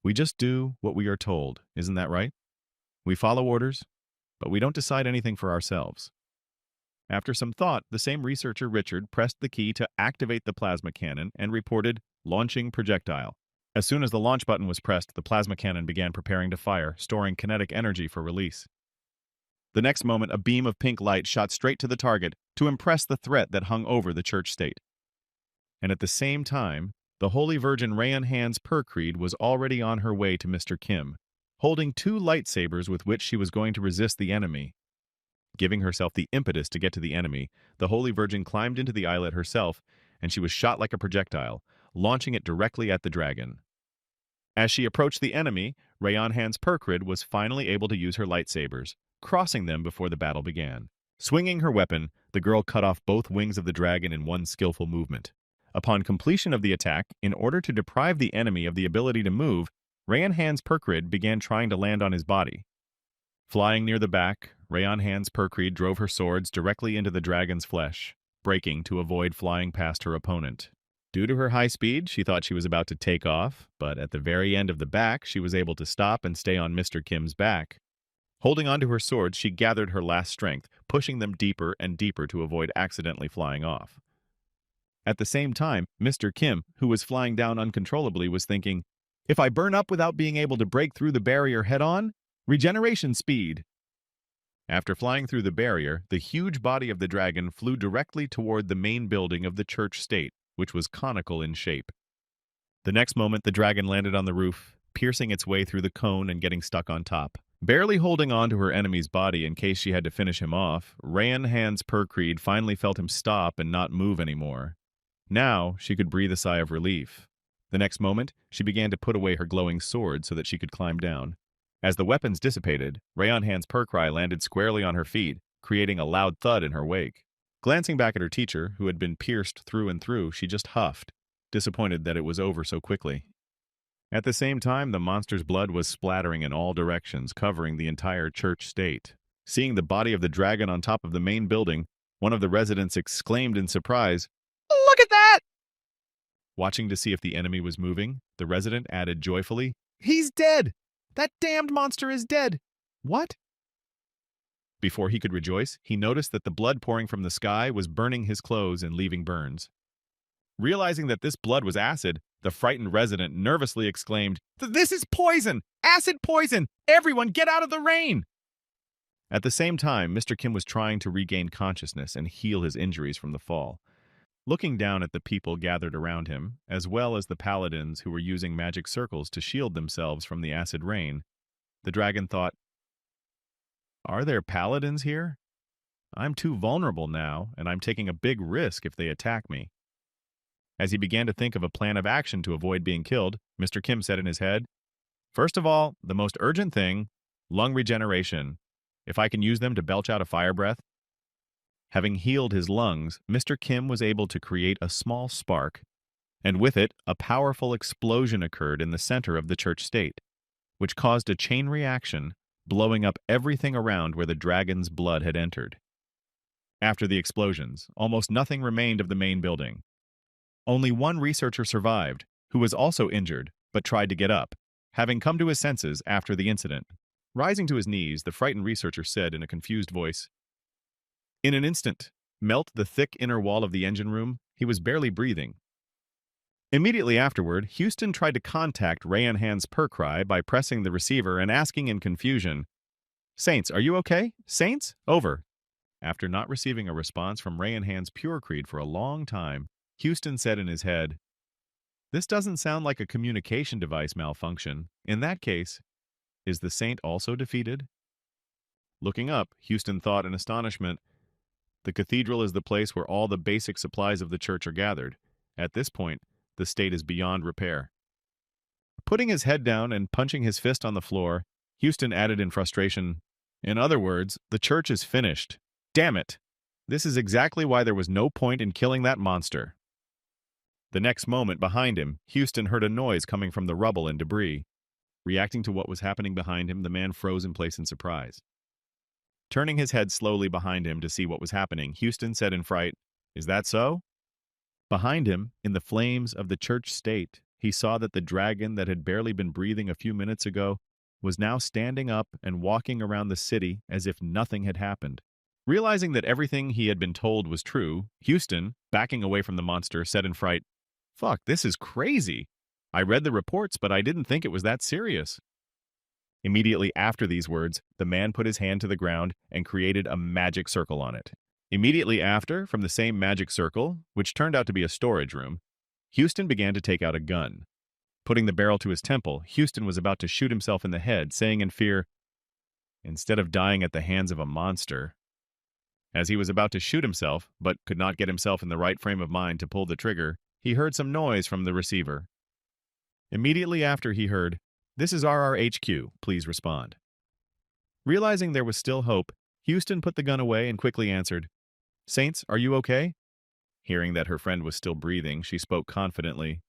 "We just do what we are told, isn't that right? We follow orders, but we don't decide anything for ourselves." After some thought, the same researcher, Richard, pressed the key to activate the plasma cannon and reported, "Launching projectile." As soon as the launch button was pressed, the plasma cannon began preparing to fire, storing kinetic energy for release. The next moment, a beam of pink light shot straight to the target to impress the threat that hung over the church state. And at the same time, the Holy Virgin Rayan Hands Percreed was already on her way to Mr. Kim, holding two lightsabers with which she was going to resist the enemy. Giving herself the impetus to get to the enemy, the Holy Virgin climbed into the islet herself, and she was shot like a projectile, launching it directly at the dragon. As she approached the enemy, Rayan Hands Percrid was finally able to use her lightsabers, crossing them before the battle began. Swinging her weapon, the girl cut off both wings of the dragon in one skillful movement. Upon completion of the attack, in order to deprive the enemy of the ability to move, Rayan Hands Percrid began trying to land on his body. Flying near the back, Rayan Hands Percrid drove her swords directly into the dragon's flesh, braking to avoid flying past her opponent. Due to her high speed, she thought she was about to take off, but at the very end of the back, she was able to stop and stay on Mr. Kim's back. Holding onto her swords, she gathered her last strength, pushing them deeper and deeper to avoid accidentally flying off. At the same time, Mr. Kim, who was flying down uncontrollably, was thinking, "If I burn up without being able to break through the barrier head-on, regeneration speed." After flying through the barrier, the huge body of the dragon flew directly toward the main building of the church state, which was conical in shape. The next moment, the dragon landed on the roof, piercing its way through the cone and getting stuck on top. Barely holding on to her enemy's body in case she had to finish him off, Rayan Hands Percreed finally felt him stop and not move anymore. Now, she could breathe a sigh of relief. The next moment, she began to put away her glowing sword so that she could climb down. As the weapons dissipated, Rayan Hands Percry landed squarely on her feet, creating a loud thud in her wake. Glancing back at her teacher, who had been pierced through and through, she just huffed, disappointed that it was over so quickly. At the same time, the monster's blood was splattering in all directions, covering the entire church state. Seeing the body of the dragon on top of the main building, one of the residents exclaimed in surprise, "Look at that!" Watching to see if the enemy was moving, the resident added joyfully, "He's dead! That damned monster is dead! What?" Before he could rejoice, he noticed that the blood pouring from the sky was burning his clothes and leaving burns. Realizing that this blood was acid, the frightened resident nervously exclaimed, "This is poison! Acid poison! Everyone get out of the rain!" At the same time, Mr. Kim was trying to regain consciousness and heal his injuries from the fall. Looking down at the people gathered around him, as well as the paladins who were using magic circles to shield themselves from the acid rain, the dragon thought, "Are there paladins here? I'm too vulnerable now, and I'm taking a big risk if they attack me." As he began to think of a plan of action to avoid being killed, Mr. Kim said in his head, "First of all, the most urgent thing, lung regeneration. If I can use them to belch out a fire breath." Having healed his lungs, Mr. Kim was able to create a small spark and with it, a powerful explosion occurred in the center of the church state, which caused a chain reaction, blowing up everything around where the dragon's blood had entered. After the explosions, almost nothing remained of the main building. Only one researcher survived, who was also injured, but tried to get up, having come to his senses after the incident. Rising to his knees, the frightened researcher said in a confused voice, "In an instant, melt the thick inner wall of the engine room. He was barely breathing." Immediately afterward, Houston tried to contact Rayanhan's Percry by pressing the receiver and asking in confusion, "Saints, are you okay? Saints? Over." After not receiving a response from Rayanhan's Pure Creed for a long time, Houston said in his head, "This doesn't sound like a communication device malfunction. In that case, is the saint also defeated?" Looking up, Houston thought in astonishment, "The cathedral is the place where all the basic supplies of the church are gathered. At this point, the state is beyond repair." Putting his head down and punching his fist on the floor, Houston added in frustration, "In other words, the church is finished. Damn it! This is exactly why there was no point in killing that monster." The next moment, behind him, Houston heard a noise coming from the rubble and debris. Reacting to what was happening behind him, the man froze in place in surprise. Turning his head slowly behind him to see what was happening, Houston said in fright, "Is that so?" Behind him, in the flames of the church state, he saw that the dragon that had barely been breathing a few minutes ago was now standing up and walking around the city as if nothing had happened. Realizing that everything he had been told was true, Houston, backing away from the monster, said in fright, "Fuck, this is crazy. I read the reports, but I didn't think it was that serious." Immediately after these words, the man put his hand to the ground and created a magic circle on it. Immediately after, from the same magic circle, which turned out to be a storage room, Houston began to take out a gun. Putting the barrel to his temple, Houston was about to shoot himself in the head, saying in fear, "Instead of dying at the hands of a monster." As he was about to shoot himself, but could not get himself in the right frame of mind to pull the trigger, he heard some noise from the receiver. Immediately after he heard, "This is RRHQ, please respond." Realizing there was still hope, Houston put the gun away and quickly answered, "Saints, are you okay?" Hearing that her friend was still breathing, she spoke confidently,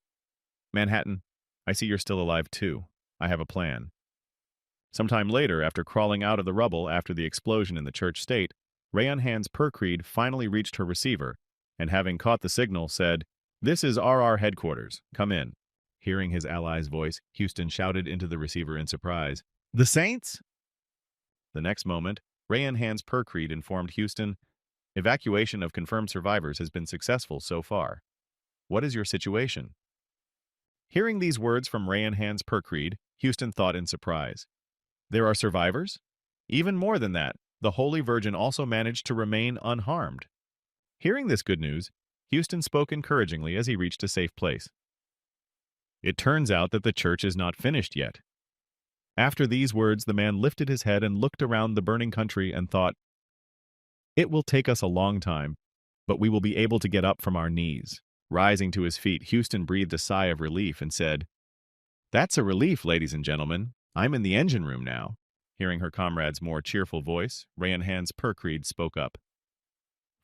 "Manhattan, I see you're still alive too. I have a plan." Sometime later, after crawling out of the rubble after the explosion in the church state, Rayanhan's Percreed finally reached her receiver, and having caught the signal, said, "This is RR headquarters. Come in." Hearing his ally's voice, Houston shouted into the receiver in surprise, "The Saints?" The next moment, Rayanhan's Percreed informed Houston, "Evacuation of confirmed survivors has been successful so far. What is your situation?" Hearing these words from Rayanhan's Percreed, Houston thought in surprise, "There are survivors?" Even more than that, the Holy Virgin also managed to remain unharmed. Hearing this good news, Houston spoke encouragingly as he reached a safe place. "It turns out that the church is not finished yet." After these words, the man lifted his head and looked around the burning country and thought, "It will take us a long time, but we will be able to get up from our knees." Rising to his feet, Houston breathed a sigh of relief and said, "That's a relief, ladies and gentlemen. I'm in the engine room now." Hearing her comrade's more cheerful voice, Rayanhan's Percreed spoke up.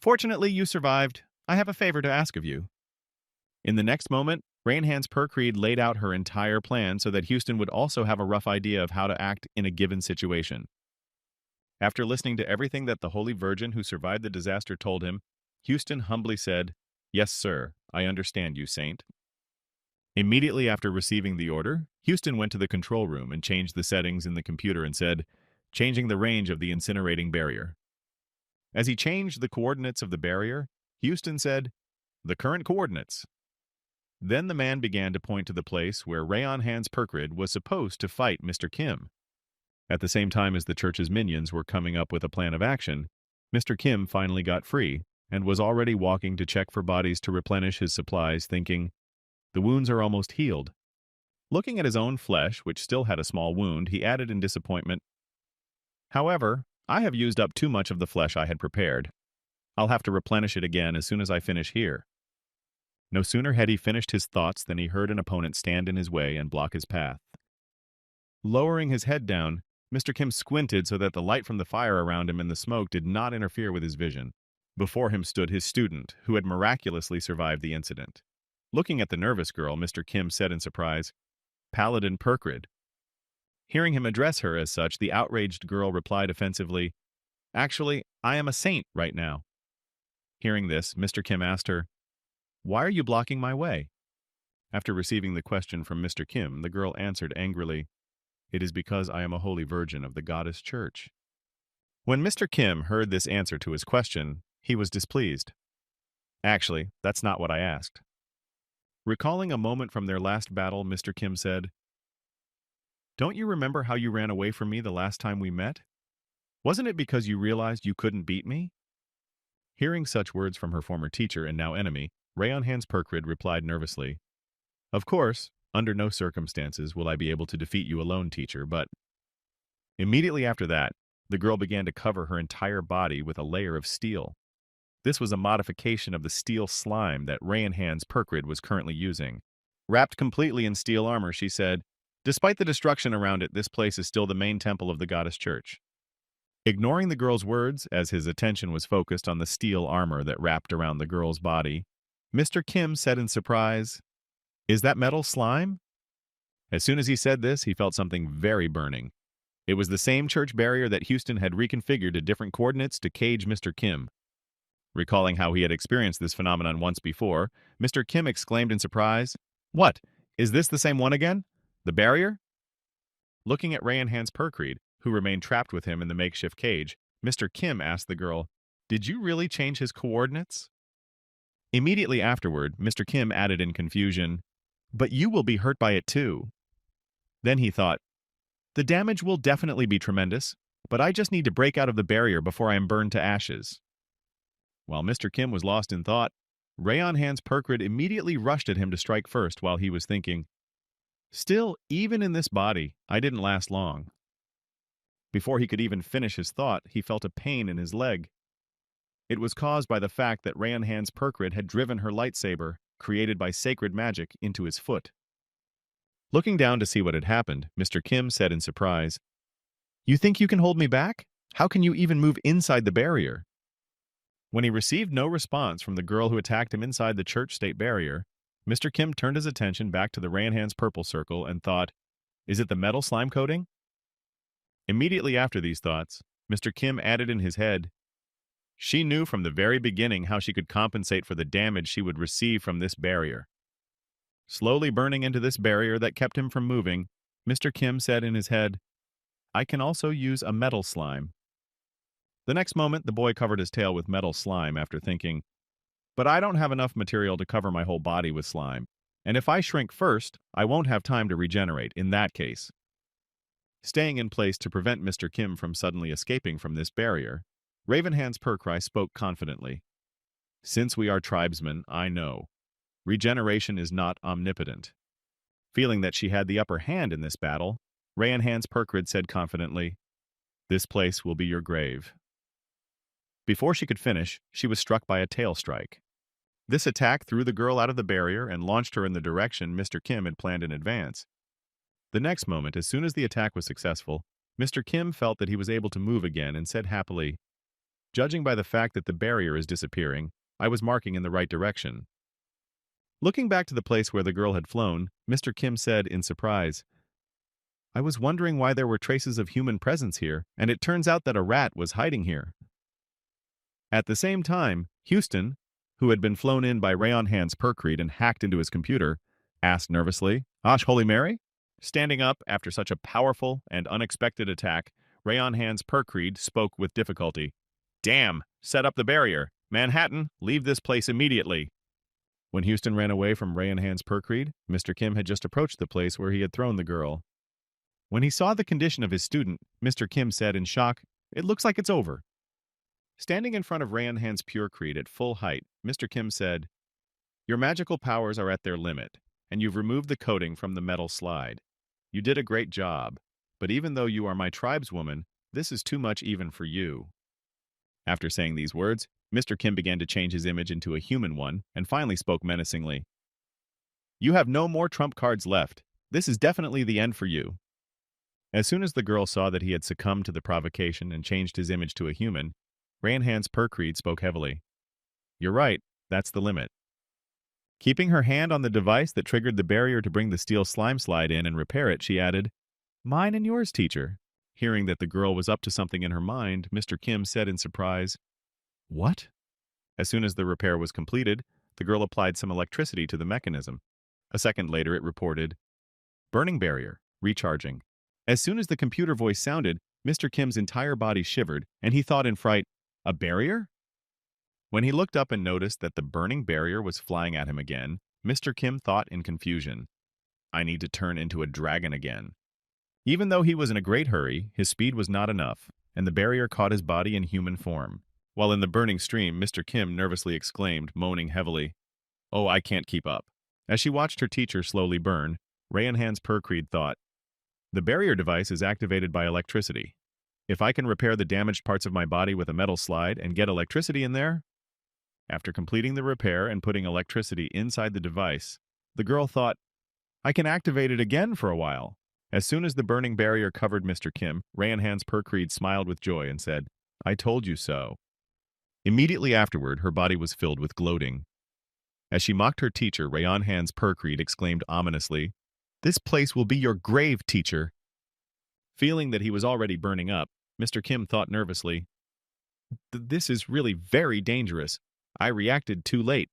"Fortunately, you survived. I have a favor to ask of you." In the next moment, Rayanhan's Percreed laid out her entire plan so that Houston would also have a rough idea of how to act in a given situation. After listening to everything that the Holy Virgin who survived the disaster told him, Houston humbly said, "Yes, sir, I understand you, Saint." Immediately after receiving the order, Houston went to the control room and changed the settings in the computer and said, "Changing the range of the incinerating barrier." As he changed the coordinates of the barrier, Houston said, "The current coordinates." Then the man began to point to the place where Rayanhan's Percreed was supposed to fight Mr. Kim. At the same time as the church's minions were coming up with a plan of action, Mr. Kim finally got free and was already walking to check for bodies to replenish his supplies, thinking, "The wounds are almost healed." Looking at his own flesh, which still had a small wound, he added in disappointment, "However, I have used up too much of the flesh I had prepared. I'll have to replenish it again as soon as I finish here." No sooner had he finished his thoughts than he heard an opponent stand in his way and block his path. Lowering his head down, Mr. Kim squinted so that the light from the fire around him and the smoke did not interfere with his vision. Before him stood his student, who had miraculously survived the incident. Looking at the nervous girl, Mr. Kim said in surprise, "Paladin Perkrid." Hearing him address her as such, the outraged girl replied offensively, "Actually, I am a saint right now." Hearing this, Mr. Kim asked her, "Why are you blocking my way?" After receiving the question from Mr. Kim, the girl answered angrily, "It is because I am a holy virgin of the goddess church." When Mr. Kim heard this answer to his question, he was displeased. "Actually, that's not what I asked." Recalling a moment from their last battle, Mr. Kim said, "Don't you remember how you ran away from me the last time we met? Wasn't it because you realized you couldn't beat me?" Hearing such words from her former teacher and now enemy, Rayon Hans Perkrid replied nervously, "Of course, under no circumstances will I be able to defeat you alone, teacher, but—" Immediately after that, the girl began to cover her entire body with a layer of steel. This was a modification of the steel slime that Rayon Hans Perkrid was currently using. Wrapped completely in steel armor, she said, "Despite the destruction around it, this place is still the main temple of the goddess church." Ignoring the girl's words, as his attention was focused on the steel armor that wrapped around the girl's body, Mr. Kim said in surprise, "Is that metal slime?" As soon as he said this, he felt something very burning. It was the same church barrier that Houston had reconfigured to different coordinates to cage Mr. Kim. Recalling how he had experienced this phenomenon once before, Mr. Kim exclaimed in surprise, "What? Is this the same one again? The barrier?" Looking at Rayon Hans Perkrid, who remained trapped with him in the makeshift cage, Mr. Kim asked the girl, "Did you really change his coordinates?" Immediately afterward, Mr. Kim added in confusion, "But you will be hurt by it too." Then he thought, "The damage will definitely be tremendous, but I just need to break out of the barrier before I am burned to ashes." While Mr. Kim was lost in thought, Rayon Hans Perkrid immediately rushed at him to strike first while he was thinking, "Still, even in this body, I didn't last long." Before he could even finish his thought, he felt a pain in his leg. It was caused by the fact that Rayon Hans Perkrid had driven her lightsaber, created by sacred magic, into his foot. Looking down to see what had happened, Mr. Kim said in surprise, "You think you can hold me back? How can you even move inside the barrier?" When he received no response from the girl who attacked him inside the church-state barrier, Mr. Kim turned his attention back to the Rayon Hans purple circle and thought, "Is it the metal slime coating?" Immediately after these thoughts, Mr. Kim added in his head, "She knew from the very beginning how she could compensate for the damage she would receive from this barrier." Slowly burning into this barrier that kept him from moving, Mr. Kim said in his head, "I can also use a metal slime." The next moment, the boy covered his tail with metal slime after thinking, "But I don't have enough material to cover my whole body with slime, and if I shrink first, I won't have time to regenerate in that case." Staying in place to prevent Mr. Kim from suddenly escaping from this barrier, Raven Hans Perkrai spoke confidently, "Since we are tribesmen, I know. Regeneration is not omnipotent." Feeling that she had the upper hand in this battle, Rayon Hans Perkrid said confidently, "This place will be your grave." Before she could finish, she was struck by a tail strike. This attack threw the girl out of the barrier and launched her in the direction Mr. Kim had planned in advance. The next moment, as soon as the attack was successful, Mr. Kim felt that he was able to move again and said happily, "Judging by the fact that the barrier is disappearing, I was marking in the right direction." Looking back to the place where the girl had flown, Mr. Kim said in surprise, "I was wondering why there were traces of human presence here, and it turns out that a rat was hiding here." At the same time, Houston, who had been flown in by Rayon Hans Perkrid and hacked into his computer, asked nervously, "Osh Holy Mary?" Standing up after such a powerful and unexpected attack, Rayon Hans Perkrid spoke with difficulty. "Damn! Set up the barrier! Manhattan, leave this place immediately!" When Houston ran away from Rayon Hans Perkrid, Mr. Kim had just approached the place where he had thrown the girl. When he saw the condition of his student, Mr. Kim said in shock, "It looks like it's over." Standing in front of Rayon Hans Perkrid at full height, Mr. Kim said, "Your magical powers are at their limit, and you've removed the coating from the metal slide. You did a great job, but even though you are my tribeswoman, this is too much even for you." After saying these words, Mr. Kim began to change his image into a human one and finally spoke menacingly. "You have no more trump cards left. This is definitely the end for you." As soon as the girl saw that he had succumbed to the provocation and changed his image to a human, Rayon Hans Perkrid spoke heavily. "You're right, that's the limit." Keeping her hand on the device that triggered the barrier to bring the steel slime slide in and repair it, she added, "Mine and yours, teacher." Hearing that the girl was up to something in her mind, Mr. Kim said in surprise, "What?" As soon as the repair was completed, the girl applied some electricity to the mechanism. A second later, it reported, "Burning barrier, recharging." As soon as the computer voice sounded, Mr. Kim's entire body shivered, and he thought in fright, "A barrier?" When he looked up and noticed that the burning barrier was flying at him again, Mr. Kim thought in confusion, "I need to turn into a dragon again." Even though he was in a great hurry, his speed was not enough, and the barrier caught his body in human form. While in the burning stream, Mr. Kim nervously exclaimed, moaning heavily, "Oh, I can't keep up." As she watched her teacher slowly burn, Rayanhan's Percreed thought, "The barrier device is activated by electricity. If I can repair the damaged parts of my body with a metal slide and get electricity in there." After completing the repair and putting electricity inside the device, the girl thought, "I can activate it again for a while." As soon as the burning barrier covered Mr. Kim, Rayanhan's Percreed smiled with joy and said, "I told you so." Immediately afterward, her body was filled with gloating. As she mocked her teacher, Rayanhan's Percreed exclaimed ominously, "This place will be your grave, teacher." Feeling that he was already burning up, Mr. Kim thought nervously, "This is really very dangerous. I reacted too late."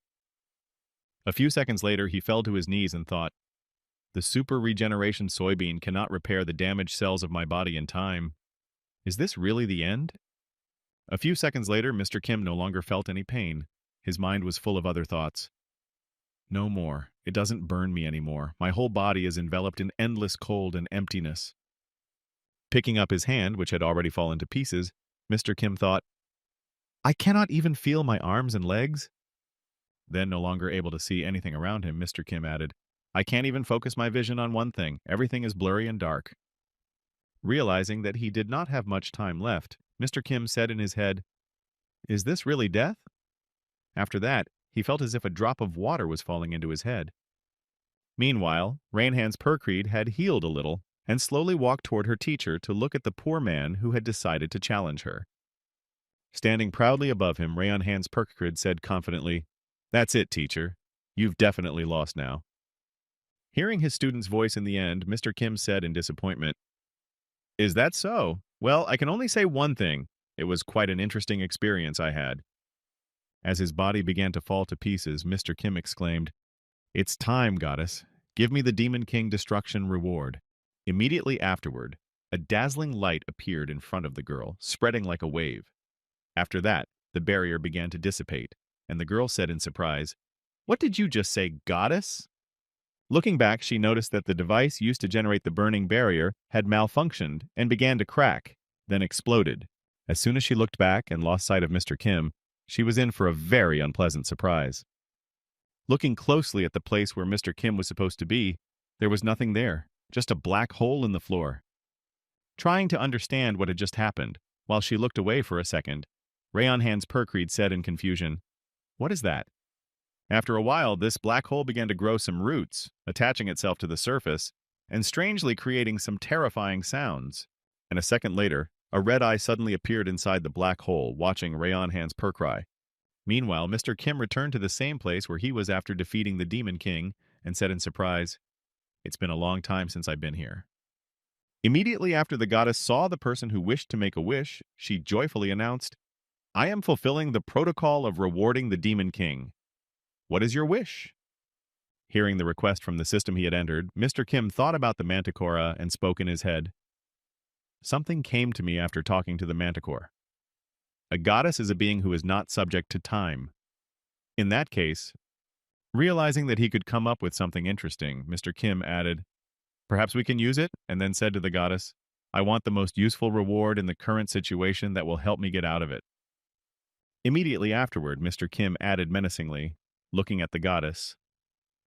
A few seconds later, he fell to his knees and thought, "The super regeneration soybean cannot repair the damaged cells of my body in time. Is this really the end?" A few seconds later, Mr. Kim no longer felt any pain. His mind was full of other thoughts. "No more. It doesn't burn me anymore. My whole body is enveloped in endless cold and emptiness." Picking up his hand, which had already fallen to pieces, Mr. Kim thought, "I cannot even feel my arms and legs." Then, no longer able to see anything around him, Mr. Kim added, "I can't even focus my vision on one thing. Everything is blurry and dark." Realizing that he did not have much time left, Mr. Kim said in his head, "Is this really death?" After that, he felt as if a drop of water was falling into his head. Meanwhile, Rayanhan's Percreed had healed a little and slowly walked toward her teacher to look at the poor man who had decided to challenge her. Standing proudly above him, Rayanhan's Percreed said confidently, "That's it, teacher. You've definitely lost now." Hearing his student's voice in the end, Mr. Kim said in disappointment, "Is that so? Well, I can only say one thing. It was quite an interesting experience I had." As his body began to fall to pieces, Mr. Kim exclaimed, "It's time, goddess. Give me the Demon King destruction reward." Immediately afterward, a dazzling light appeared in front of the girl, spreading like a wave. After that, the barrier began to dissipate, and the girl said in surprise, "What did you just say, goddess?" Looking back, she noticed that the device used to generate the burning barrier had malfunctioned and began to crack, then exploded. As soon as she looked back and lost sight of Mr. Kim, she was in for a very unpleasant surprise. Looking closely at the place where Mr. Kim was supposed to be, there was nothing there, just a black hole in the floor. Trying to understand what had just happened, while she looked away for a second, Rayanhan's Percreed said in confusion, "What is that?" After a while, this black hole began to grow some roots, attaching itself to the surface, and strangely creating some terrifying sounds. And a second later, a red eye suddenly appeared inside the black hole, watching Rayanhan's Percry. Meanwhile, Mr. Kim returned to the same place where he was after defeating the Demon King, and said in surprise, "It's been a long time since I've been here." Immediately after the goddess saw the person who wished to make a wish, she joyfully announced, "I am fulfilling the protocol of rewarding the Demon King. What is your wish?" Hearing the request from the system he had entered, Mr. Kim thought about the Manticora and spoke in his head. Something came to me after talking to the Manticore. A goddess is a being who is not subject to time. In that case, realizing that he could come up with something interesting, Mr. Kim added, "Perhaps we can use it," and then said to the goddess, "I want the most useful reward in the current situation that will help me get out of it." Immediately afterward, Mr. Kim added menacingly, looking at the goddess,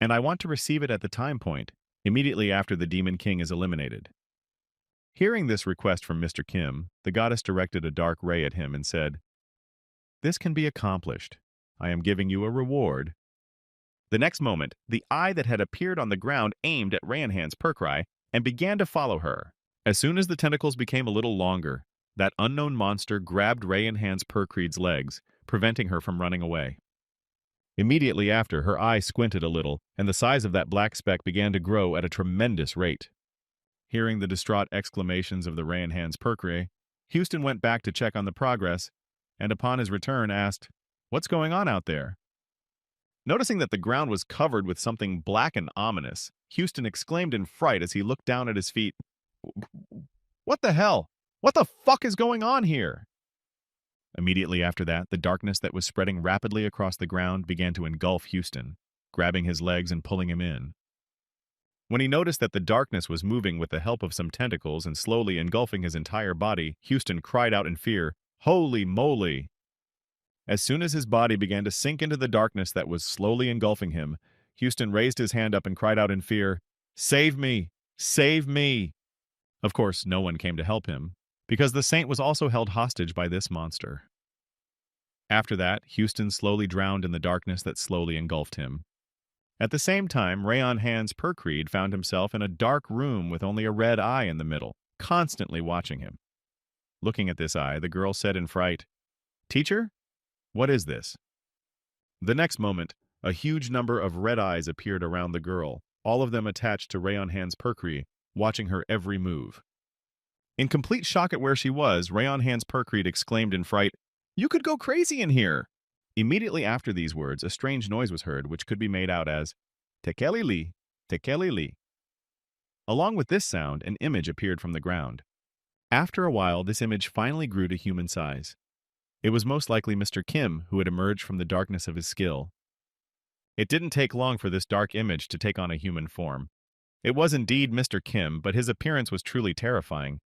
"And I want to receive it at the time point, immediately after the Demon King is eliminated." Hearing this request from Mr. Kim, the goddess directed a dark ray at him and said, "This can be accomplished. I am giving you a reward." The next moment, the eye that had appeared on the ground aimed at Rayanhan's Percry and began to follow her. As soon as the tentacles became a little longer, that unknown monster grabbed Rayanhan's Percreed's legs, preventing her from running away. Immediately after, her eye squinted a little, and the size of that black speck began to grow at a tremendous rate. Hearing the distraught exclamations of the Rayanhan's Perkray, Houston went back to check on the progress, and upon his return asked, "What's going on out there?" Noticing that the ground was covered with something black and ominous, Houston exclaimed in fright as he looked down at his feet, "What the hell? What the fuck is going on here?" Immediately after that, the darkness that was spreading rapidly across the ground began to engulf Houston, grabbing his legs and pulling him in. When he noticed that the darkness was moving with the help of some tentacles and slowly engulfing his entire body, Houston cried out in fear, "Holy moly!" As soon as his body began to sink into the darkness that was slowly engulfing him, Houston raised his hand up and cried out in fear, "Save me! Save me!" Of course, no one came to help him, because the saint was also held hostage by this monster. After that, Houston slowly drowned in the darkness that slowly engulfed him. At the same time, Rayanhan's Perkreed found himself in a dark room with only a red eye in the middle, constantly watching him. Looking at this eye, the girl said in fright, "Teacher, what is this?" The next moment, a huge number of red eyes appeared around the girl, all of them attached to Rayanhan's Perkreed, watching her every move. In complete shock at where she was, Rayanhan's Perkreed exclaimed in fright, "You could go crazy in here!" Immediately after these words, a strange noise was heard, which could be made out as "Tekelili, tekelili." Along with this sound, an image appeared from the ground. After a while, this image finally grew to human size. It was most likely Mr. Kim who had emerged from the darkness of his skill. It didn't take long for this dark image to take on a human form. It was indeed Mr. Kim, but his appearance was truly terrifying.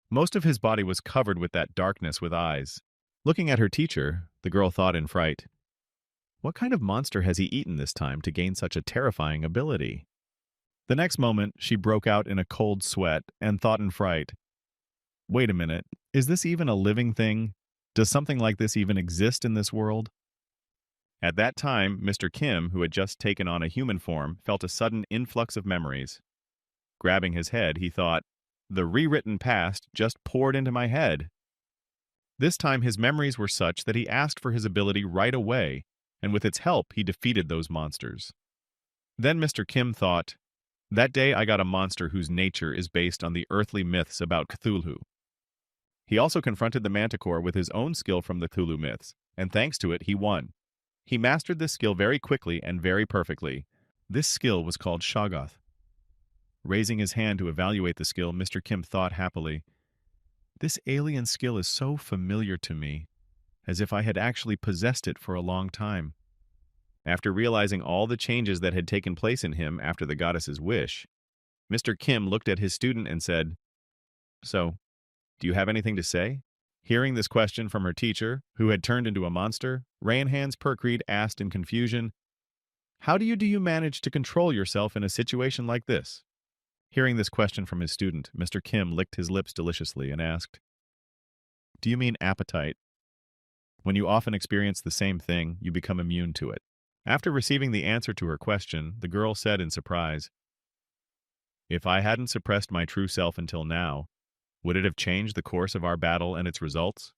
Most of his body was covered with that darkness with eyes. Looking at her teacher, the girl thought in fright, "What kind of monster has he eaten this time to gain such a terrifying ability?" The next moment, she broke out in a cold sweat and thought in fright, "Wait a minute, is this even a living thing? Does something like this even exist in this world?" At that time, Mr. Kim, who had just taken on a human form, felt a sudden influx of memories. Grabbing his head, he thought, "The rewritten past just poured into my head." This time his memories were such that he asked for his ability right away, and with its help he defeated those monsters. Then Mr. Kim thought, "That day I got a monster whose nature is based on the earthly myths about Cthulhu." He also confronted the Manticore with his own skill from the Cthulhu myths, and thanks to it he won. He mastered this skill very quickly and very perfectly. This skill was called Shoggoth. Raising his hand to evaluate the skill, Mr. Kim thought happily, "This alien skill is so familiar to me, as if I had actually possessed it for a long time." After realizing all the changes that had taken place in him after the goddess's wish, Mr. Kim looked at his student and said, "So, do you have anything to say?" Hearing this question from her teacher, who had turned into a monster, Rayanhan's Perkreed asked in confusion, "How do you manage to control yourself in a situation like this?" Hearing this question from his student, Mr. Kim licked his lips deliciously and asked, "Do you mean appetite? When you often experience the same thing, you become immune to it." After receiving the answer to her question, the girl said in surprise, "If I hadn't suppressed my true self until now, would it have changed the course of our battle and its results?"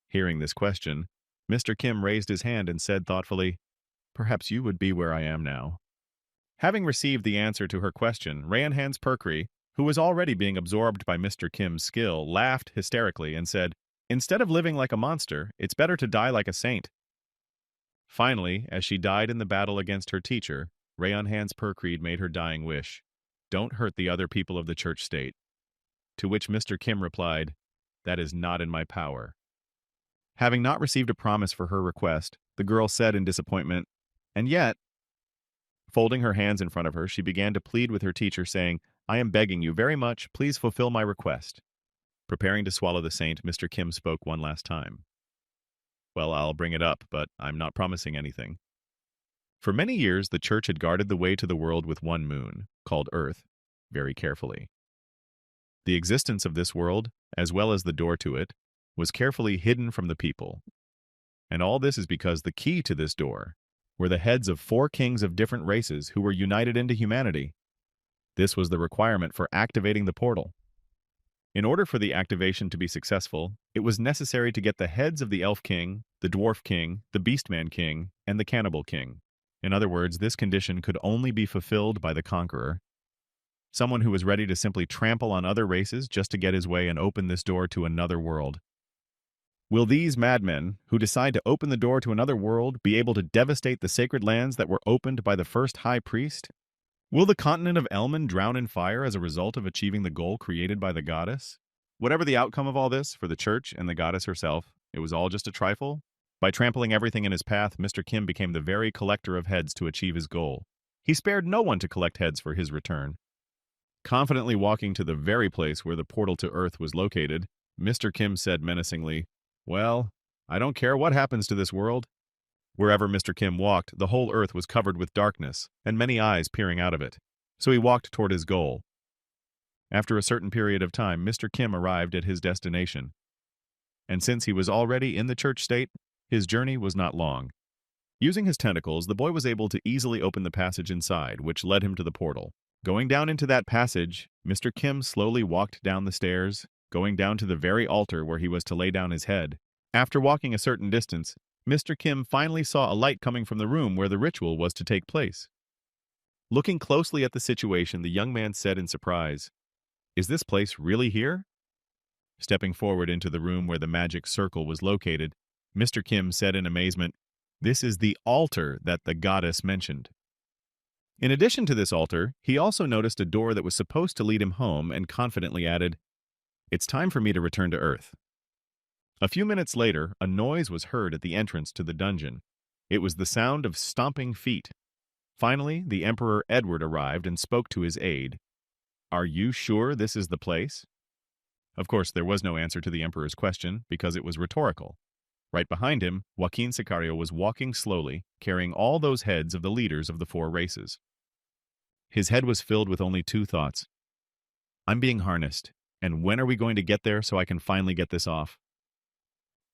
Hearing this question, Mr. Kim raised his hand and said thoughtfully, "Perhaps you would be where I am now." Having received the answer to her question, Rayanhan's Perkreed, who was already being absorbed by Mr. Kim's skill, laughed hysterically and said, "Instead of living like a monster, it's better to die like a saint." Finally, as she died in the battle against her teacher, Rayanhan's Perkreed made her dying wish, "Don't hurt the other people of the church state." To which Mr. Kim replied, "That is not in my power." Having not received a promise for her request, the girl said in disappointment, "And yet," folding her hands in front of her, she began to plead with her teacher, saying, "I am begging you very much, please fulfill my request." Preparing to swallow the saint, Mr. Kim spoke one last time. "Well, I'll bring it up, but I'm not promising anything." For many years, the church had guarded the way to the world with one moon, called Earth, very carefully. The existence of this world, as well as the door to it, was carefully hidden from the people. And all this is because the key to this door were the heads of 4 kings of different races who were united into humanity. This was the requirement for activating the portal. In order for the activation to be successful, it was necessary to get the heads of the Elf King, the Dwarf King, the Beastman King, and the cannibal king. In other words, this condition could only be fulfilled by the conqueror, someone who was ready to simply trample on other races just to get his way and open this door to another world. Will these madmen, who decide to open the door to another world, be able to devastate the sacred lands that were opened by the first high priest? Will the continent of Elman drown in fire as a result of achieving the goal created by the goddess? Whatever the outcome of all this, for the church and the goddess herself, it was all just a trifle. By trampling everything in his path, Mr. Kim became the very collector of heads to achieve his goal. He spared no one to collect heads for his return. Confidently walking to the very place where the portal to Earth was located, Mr. Kim said menacingly, "Well, I don't care what happens to this world." Wherever Mr. Kim walked, the whole Earth was covered with darkness, and many eyes peering out of it. So he walked toward his goal. After a certain period of time, Mr. Kim arrived at his destination. And since he was already in the church state, his journey was not long. Using his tentacles, the boy was able to easily open the passage inside, which led him to the portal. Going down into that passage, Mr. Kim slowly walked down the stairs, going down to the very altar where he was to lay down his head. After walking a certain distance, Mr. Kim finally saw a light coming from the room where the ritual was to take place. Looking closely at the situation, the young man said in surprise, "Is this place really here?" Stepping forward into the room where the magic circle was located, Mr. Kim said in amazement, "This is the altar that the goddess mentioned." In addition to this altar, he also noticed a door that was supposed to lead him home and confidently added, "It's time for me to return to Earth." A few minutes later, a noise was heard at the entrance to the dungeon. It was the sound of stomping feet. Finally, the Emperor Edward arrived and spoke to his aide. "Are you sure this is the place?" Of course, there was no answer to the Emperor's question because it was rhetorical. Right behind him, Joaquin Sicario was walking slowly, carrying all those heads of the leaders of the four races. His head was filled with only two thoughts. "I'm being harnessed, and when are we going to get there so I can finally get this off?"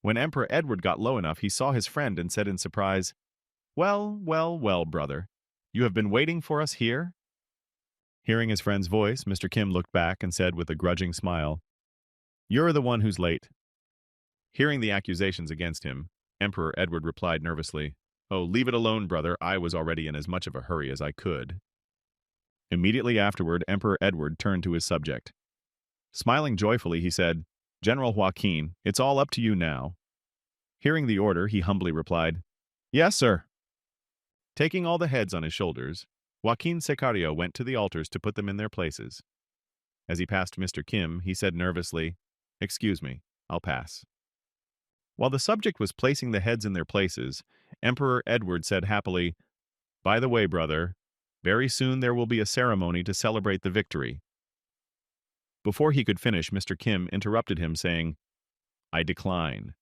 When Emperor Edward got low enough, he saw his friend and said in surprise, well, brother. You have been waiting for us here?" Hearing his friend's voice, Mr. Kim looked back and said with a grudging smile, "You're the one who's late." Hearing the accusations against him, Emperor Edward replied nervously, "Oh, leave it alone, brother. I was already in as much of a hurry as I could." Immediately afterward, Emperor Edward turned to his subject. Smiling joyfully, he said, "General Joaquin, it's all up to you now." Hearing the order, he humbly replied, "Yes, sir." Taking all the heads on his shoulders, Joaquin Sicario went to the altars to put them in their places. As he passed Mr. Kim, he said nervously, "Excuse me, I'll pass." While the subject was placing the heads in their places, Emperor Edward said happily, "By the way, brother, very soon there will be a ceremony to celebrate the victory." Before he could finish, Mr. Kim interrupted him, saying, "I decline."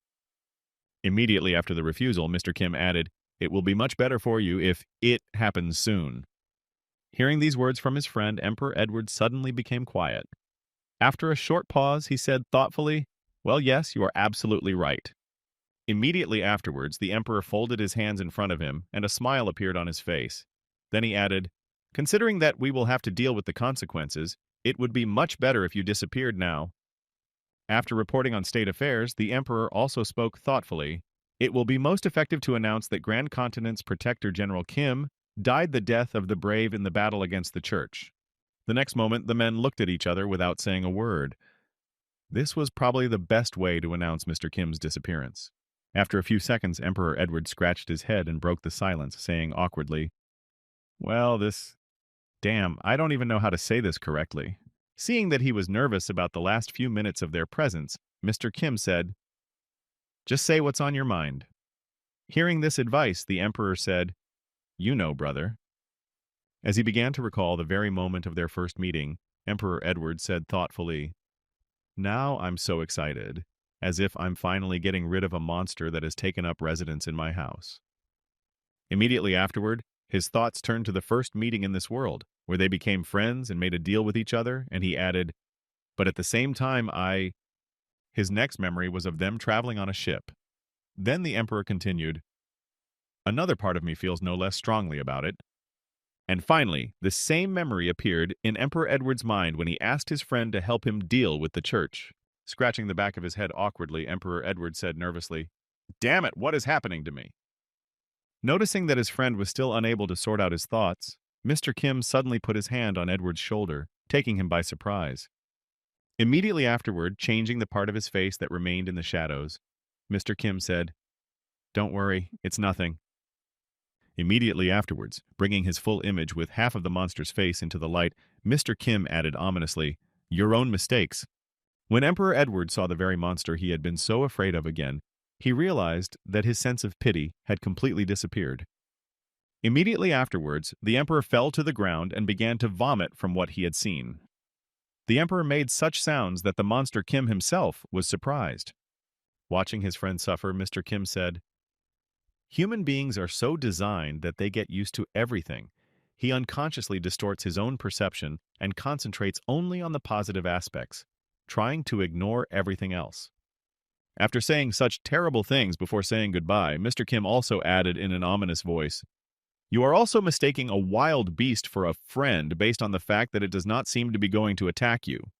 Immediately after the refusal, Mr. Kim added, "It will be much better for you if it happens soon." Hearing these words from his friend, Emperor Edward suddenly became quiet. After a short pause, he said thoughtfully, "Well, yes, you are absolutely right." Immediately afterwards, the emperor folded his hands in front of him, and a smile appeared on his face. Then he added, "Considering that we will have to deal with the consequences, it would be much better if you disappeared now." After reporting on state affairs, the emperor also spoke thoughtfully. "It will be most effective to announce that Grand Continent's protector General Kim died the death of the brave in the battle against the church." The next moment, the men looked at each other without saying a word. This was probably the best way to announce Mr. Kim's disappearance. After a few seconds, Emperor Edward scratched his head and broke the silence, saying awkwardly, "Well, damn, I don't even know how to say this correctly." Seeing that he was nervous about the last few minutes of their presence, Mr. Kim said, "Just say what's on your mind." Hearing this advice, the emperor said, "You know, brother." As he began to recall the very moment of their first meeting, Emperor Edward said thoughtfully, "Now I'm so excited, as if I'm finally getting rid of a monster that has taken up residence in my house." Immediately afterward, his thoughts turned to the first meeting in this world, where they became friends and made a deal with each other, and he added, "But at the same time, His next memory was of them traveling on a ship. Then the emperor continued, "Another part of me feels no less strongly about it." And finally, the same memory appeared in Emperor Edward's mind when he asked his friend to help him deal with the church. Scratching the back of his head awkwardly, Emperor Edward said nervously, "Damn it, what is happening to me?" Noticing that his friend was still unable to sort out his thoughts, Mr. Kim suddenly put his hand on Edward's shoulder, taking him by surprise. Immediately afterward, changing the part of his face that remained in the shadows, Mr. Kim said, "Don't worry, it's nothing." Immediately afterwards, bringing his full image with half of the monster's face into the light, Mr. Kim added ominously, "Your own mistakes." When Emperor Edward saw the very monster he had been so afraid of again, he realized that his sense of pity had completely disappeared. Immediately afterwards, the emperor fell to the ground and began to vomit from what he had seen. The emperor made such sounds that the monster Kim himself was surprised. Watching his friend suffer, Mr. Kim said, "Human beings are so designed that they get used to everything. He unconsciously distorts his own perception and concentrates only on the positive aspects, trying to ignore everything else." After saying such terrible things before saying goodbye, Mr. Kim also added in an ominous voice, "You are also mistaking a wild beast for a friend based on the fact that it does not seem to be going to attack you."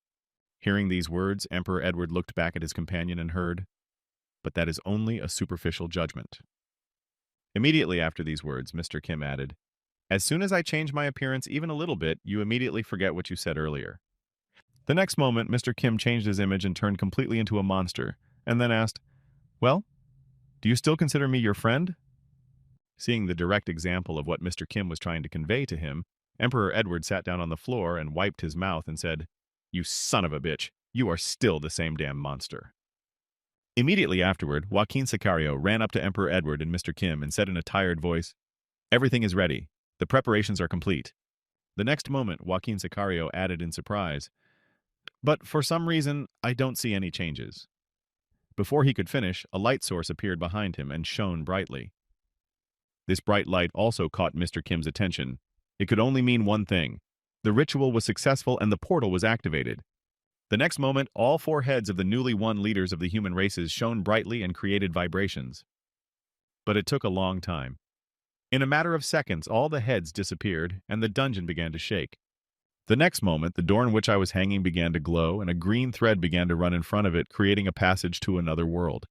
Hearing these words, Emperor Edward looked back at his companion and heard, "But that is only a superficial judgment." Immediately after these words, Mr. Kim added, "As soon as I change my appearance even a little bit, you immediately forget what you said earlier." The next moment, Mr. Kim changed his image and turned completely into a monster, and then asked, "Well, do you still consider me your friend?" Seeing the direct example of what Mr. Kim was trying to convey to him, Emperor Edward sat down on the floor and wiped his mouth and said, "You son of a bitch, you are still the same damn monster." Immediately afterward, Joaquin Sicario ran up to Emperor Edward and Mr. Kim and said in a tired voice, "Everything is ready. The preparations are complete." The next moment, Joaquin Sicario added in surprise, "But for some reason, I don't see any changes." Before he could finish, a light source appeared behind him and shone brightly. This bright light also caught Mr. Kim's attention. It could only mean one thing. The ritual was successful and the portal was activated. The next moment, all four heads of the newly won leaders of the human races shone brightly and created vibrations. But it took a long time. In a matter of seconds, all the heads disappeared, and the dungeon began to shake. The next moment, the door in which I was hanging began to glow, and a green thread began to run in front of it, creating a passage to another world.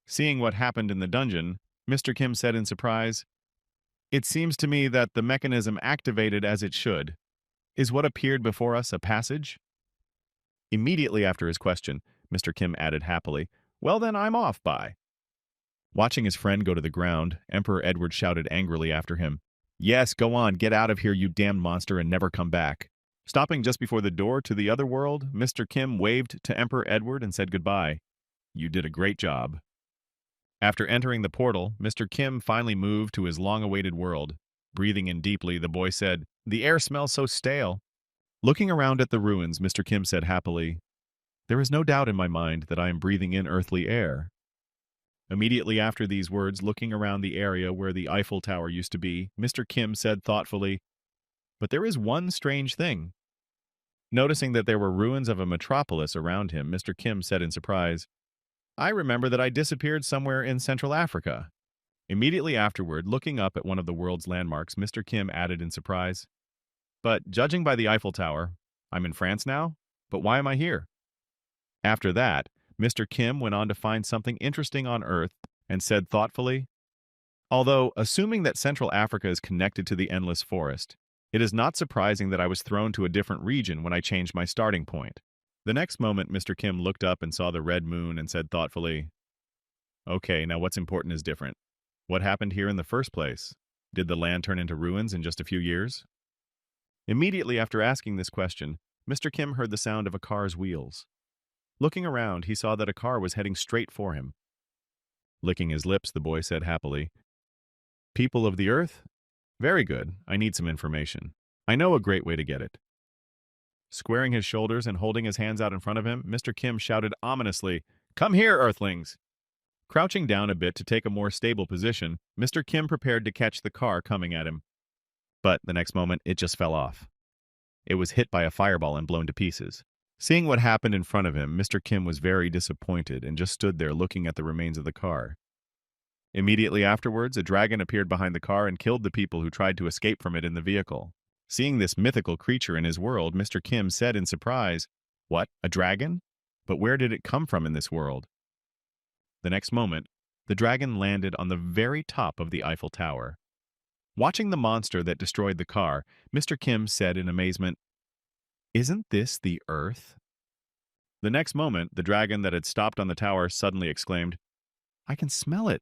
Seeing what happened in the dungeon, Mr. Kim said in surprise, "It seems to me that the mechanism activated as it should. Is what appeared before us a passage?" Immediately after his question, Mr. Kim added happily, "Well then, I'm off, bye." Watching his friend go to the ground, Emperor Edward shouted angrily after him, "Yes, go on, get out of here, you damned monster, and never come back." Stopping just before the door to the other world, Mr. Kim waved to Emperor Edward and said goodbye. "You did a great job." After entering the portal, Mr. Kim finally moved to his long-awaited world. Breathing in deeply, the boy said, "The air smells so stale." Looking around at the ruins, Mr. Kim said happily, "There is no doubt in my mind that I am breathing in earthly air." Immediately after these words, looking around the area where the Eiffel Tower used to be, Mr. Kim said thoughtfully, "But there is one strange thing." Noticing that there were ruins of a metropolis around him, Mr. Kim said in surprise, "I remember that I disappeared somewhere in Central Africa." Immediately afterward, looking up at one of the world's landmarks, Mr. Kim added in surprise, "But judging by the Eiffel Tower, I'm in France now? But why am I here?" After that, Mr. Kim went on to find something interesting on Earth and said thoughtfully, "Although, assuming that Central Africa is connected to the endless forest, it is not surprising that I was thrown to a different region when I changed my starting point." The next moment, Mr. Kim looked up and saw the red moon and said thoughtfully, "Okay, now what's important is different. What happened here in the first place? Did the land turn into ruins in just a few years?" Immediately after asking this question, Mr. Kim heard the sound of a car's wheels. Looking around, he saw that a car was heading straight for him. Licking his lips, the boy said happily, "People of the Earth? Very good. I need some information. I know a great way to get it." Squaring his shoulders and holding his hands out in front of him, Mr. Kim shouted ominously, "Come here, Earthlings!" Crouching down a bit to take a more stable position, Mr. Kim prepared to catch the car coming at him. But the next moment, it just fell off. It was hit by a fireball and blown to pieces. Seeing what happened in front of him, Mr. Kim was very disappointed and just stood there looking at the remains of the car. Immediately afterwards, a dragon appeared behind the car and killed the people who tried to escape from it in the vehicle. Seeing this mythical creature in his world, Mr. Kim said in surprise, "What, a dragon? But where did it come from in this world?" The next moment, the dragon landed on the very top of the Eiffel Tower. Watching the monster that destroyed the car, Mr. Kim said in amazement, "Isn't this the Earth?" The next moment, the dragon that had stopped on the tower suddenly exclaimed, "I can smell it.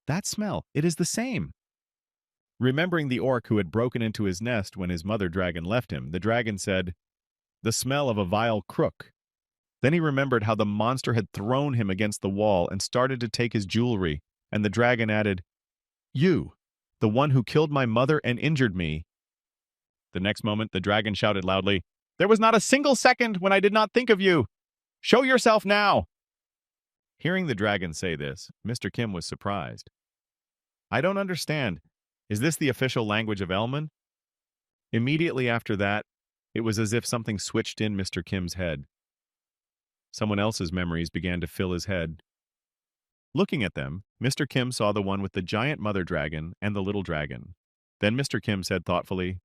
That smell, it is the same." Remembering the orc who had broken into his nest when his mother dragon left him, the dragon said, "The smell of a vile crook." Then he remembered how the monster had thrown him against the wall and started to take his jewelry, and the dragon added, "You, the one who killed my mother and injured me." The next moment, the dragon shouted loudly, "There was not a single second when I did not think of you. Show yourself now!" Hearing the dragon say this, Mr. Kim was surprised. "I don't understand. Is this the official language of Elman?" Immediately after that, it was as if something switched in Mr. Kim's head. Someone else's memories began to fill his head. Looking at them, Mr. Kim saw the one with the giant mother dragon and the little dragon. Then Mr. Kim said thoughtfully,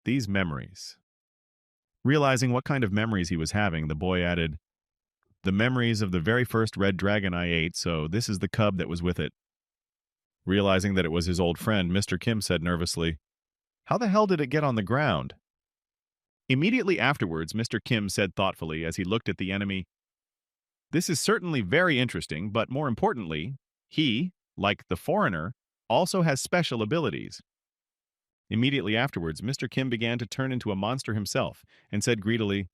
"These memories." Realizing what kind of memories he was having, the boy added, "The memories of the very first red dragon I ate, so this is the cub that was with it." Realizing that it was his old friend, Mr. Kim said nervously, "How the hell did it get on the ground?" Immediately afterwards, Mr. Kim said thoughtfully as he looked at the enemy, "This is certainly very interesting, but more importantly, he, like the foreigner, also has special abilities." Immediately afterwards, Mr. Kim began to turn into a monster himself and said greedily,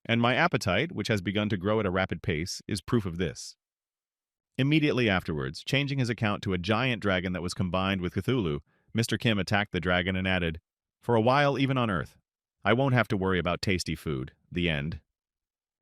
"And my appetite, which has begun to grow at a rapid pace, is proof of this." Immediately afterwards, changing his account to a giant dragon that was combined with Cthulhu, Mr. Kim attacked the dragon and added, "For a while, even on Earth, I won't have to worry about tasty food. The end."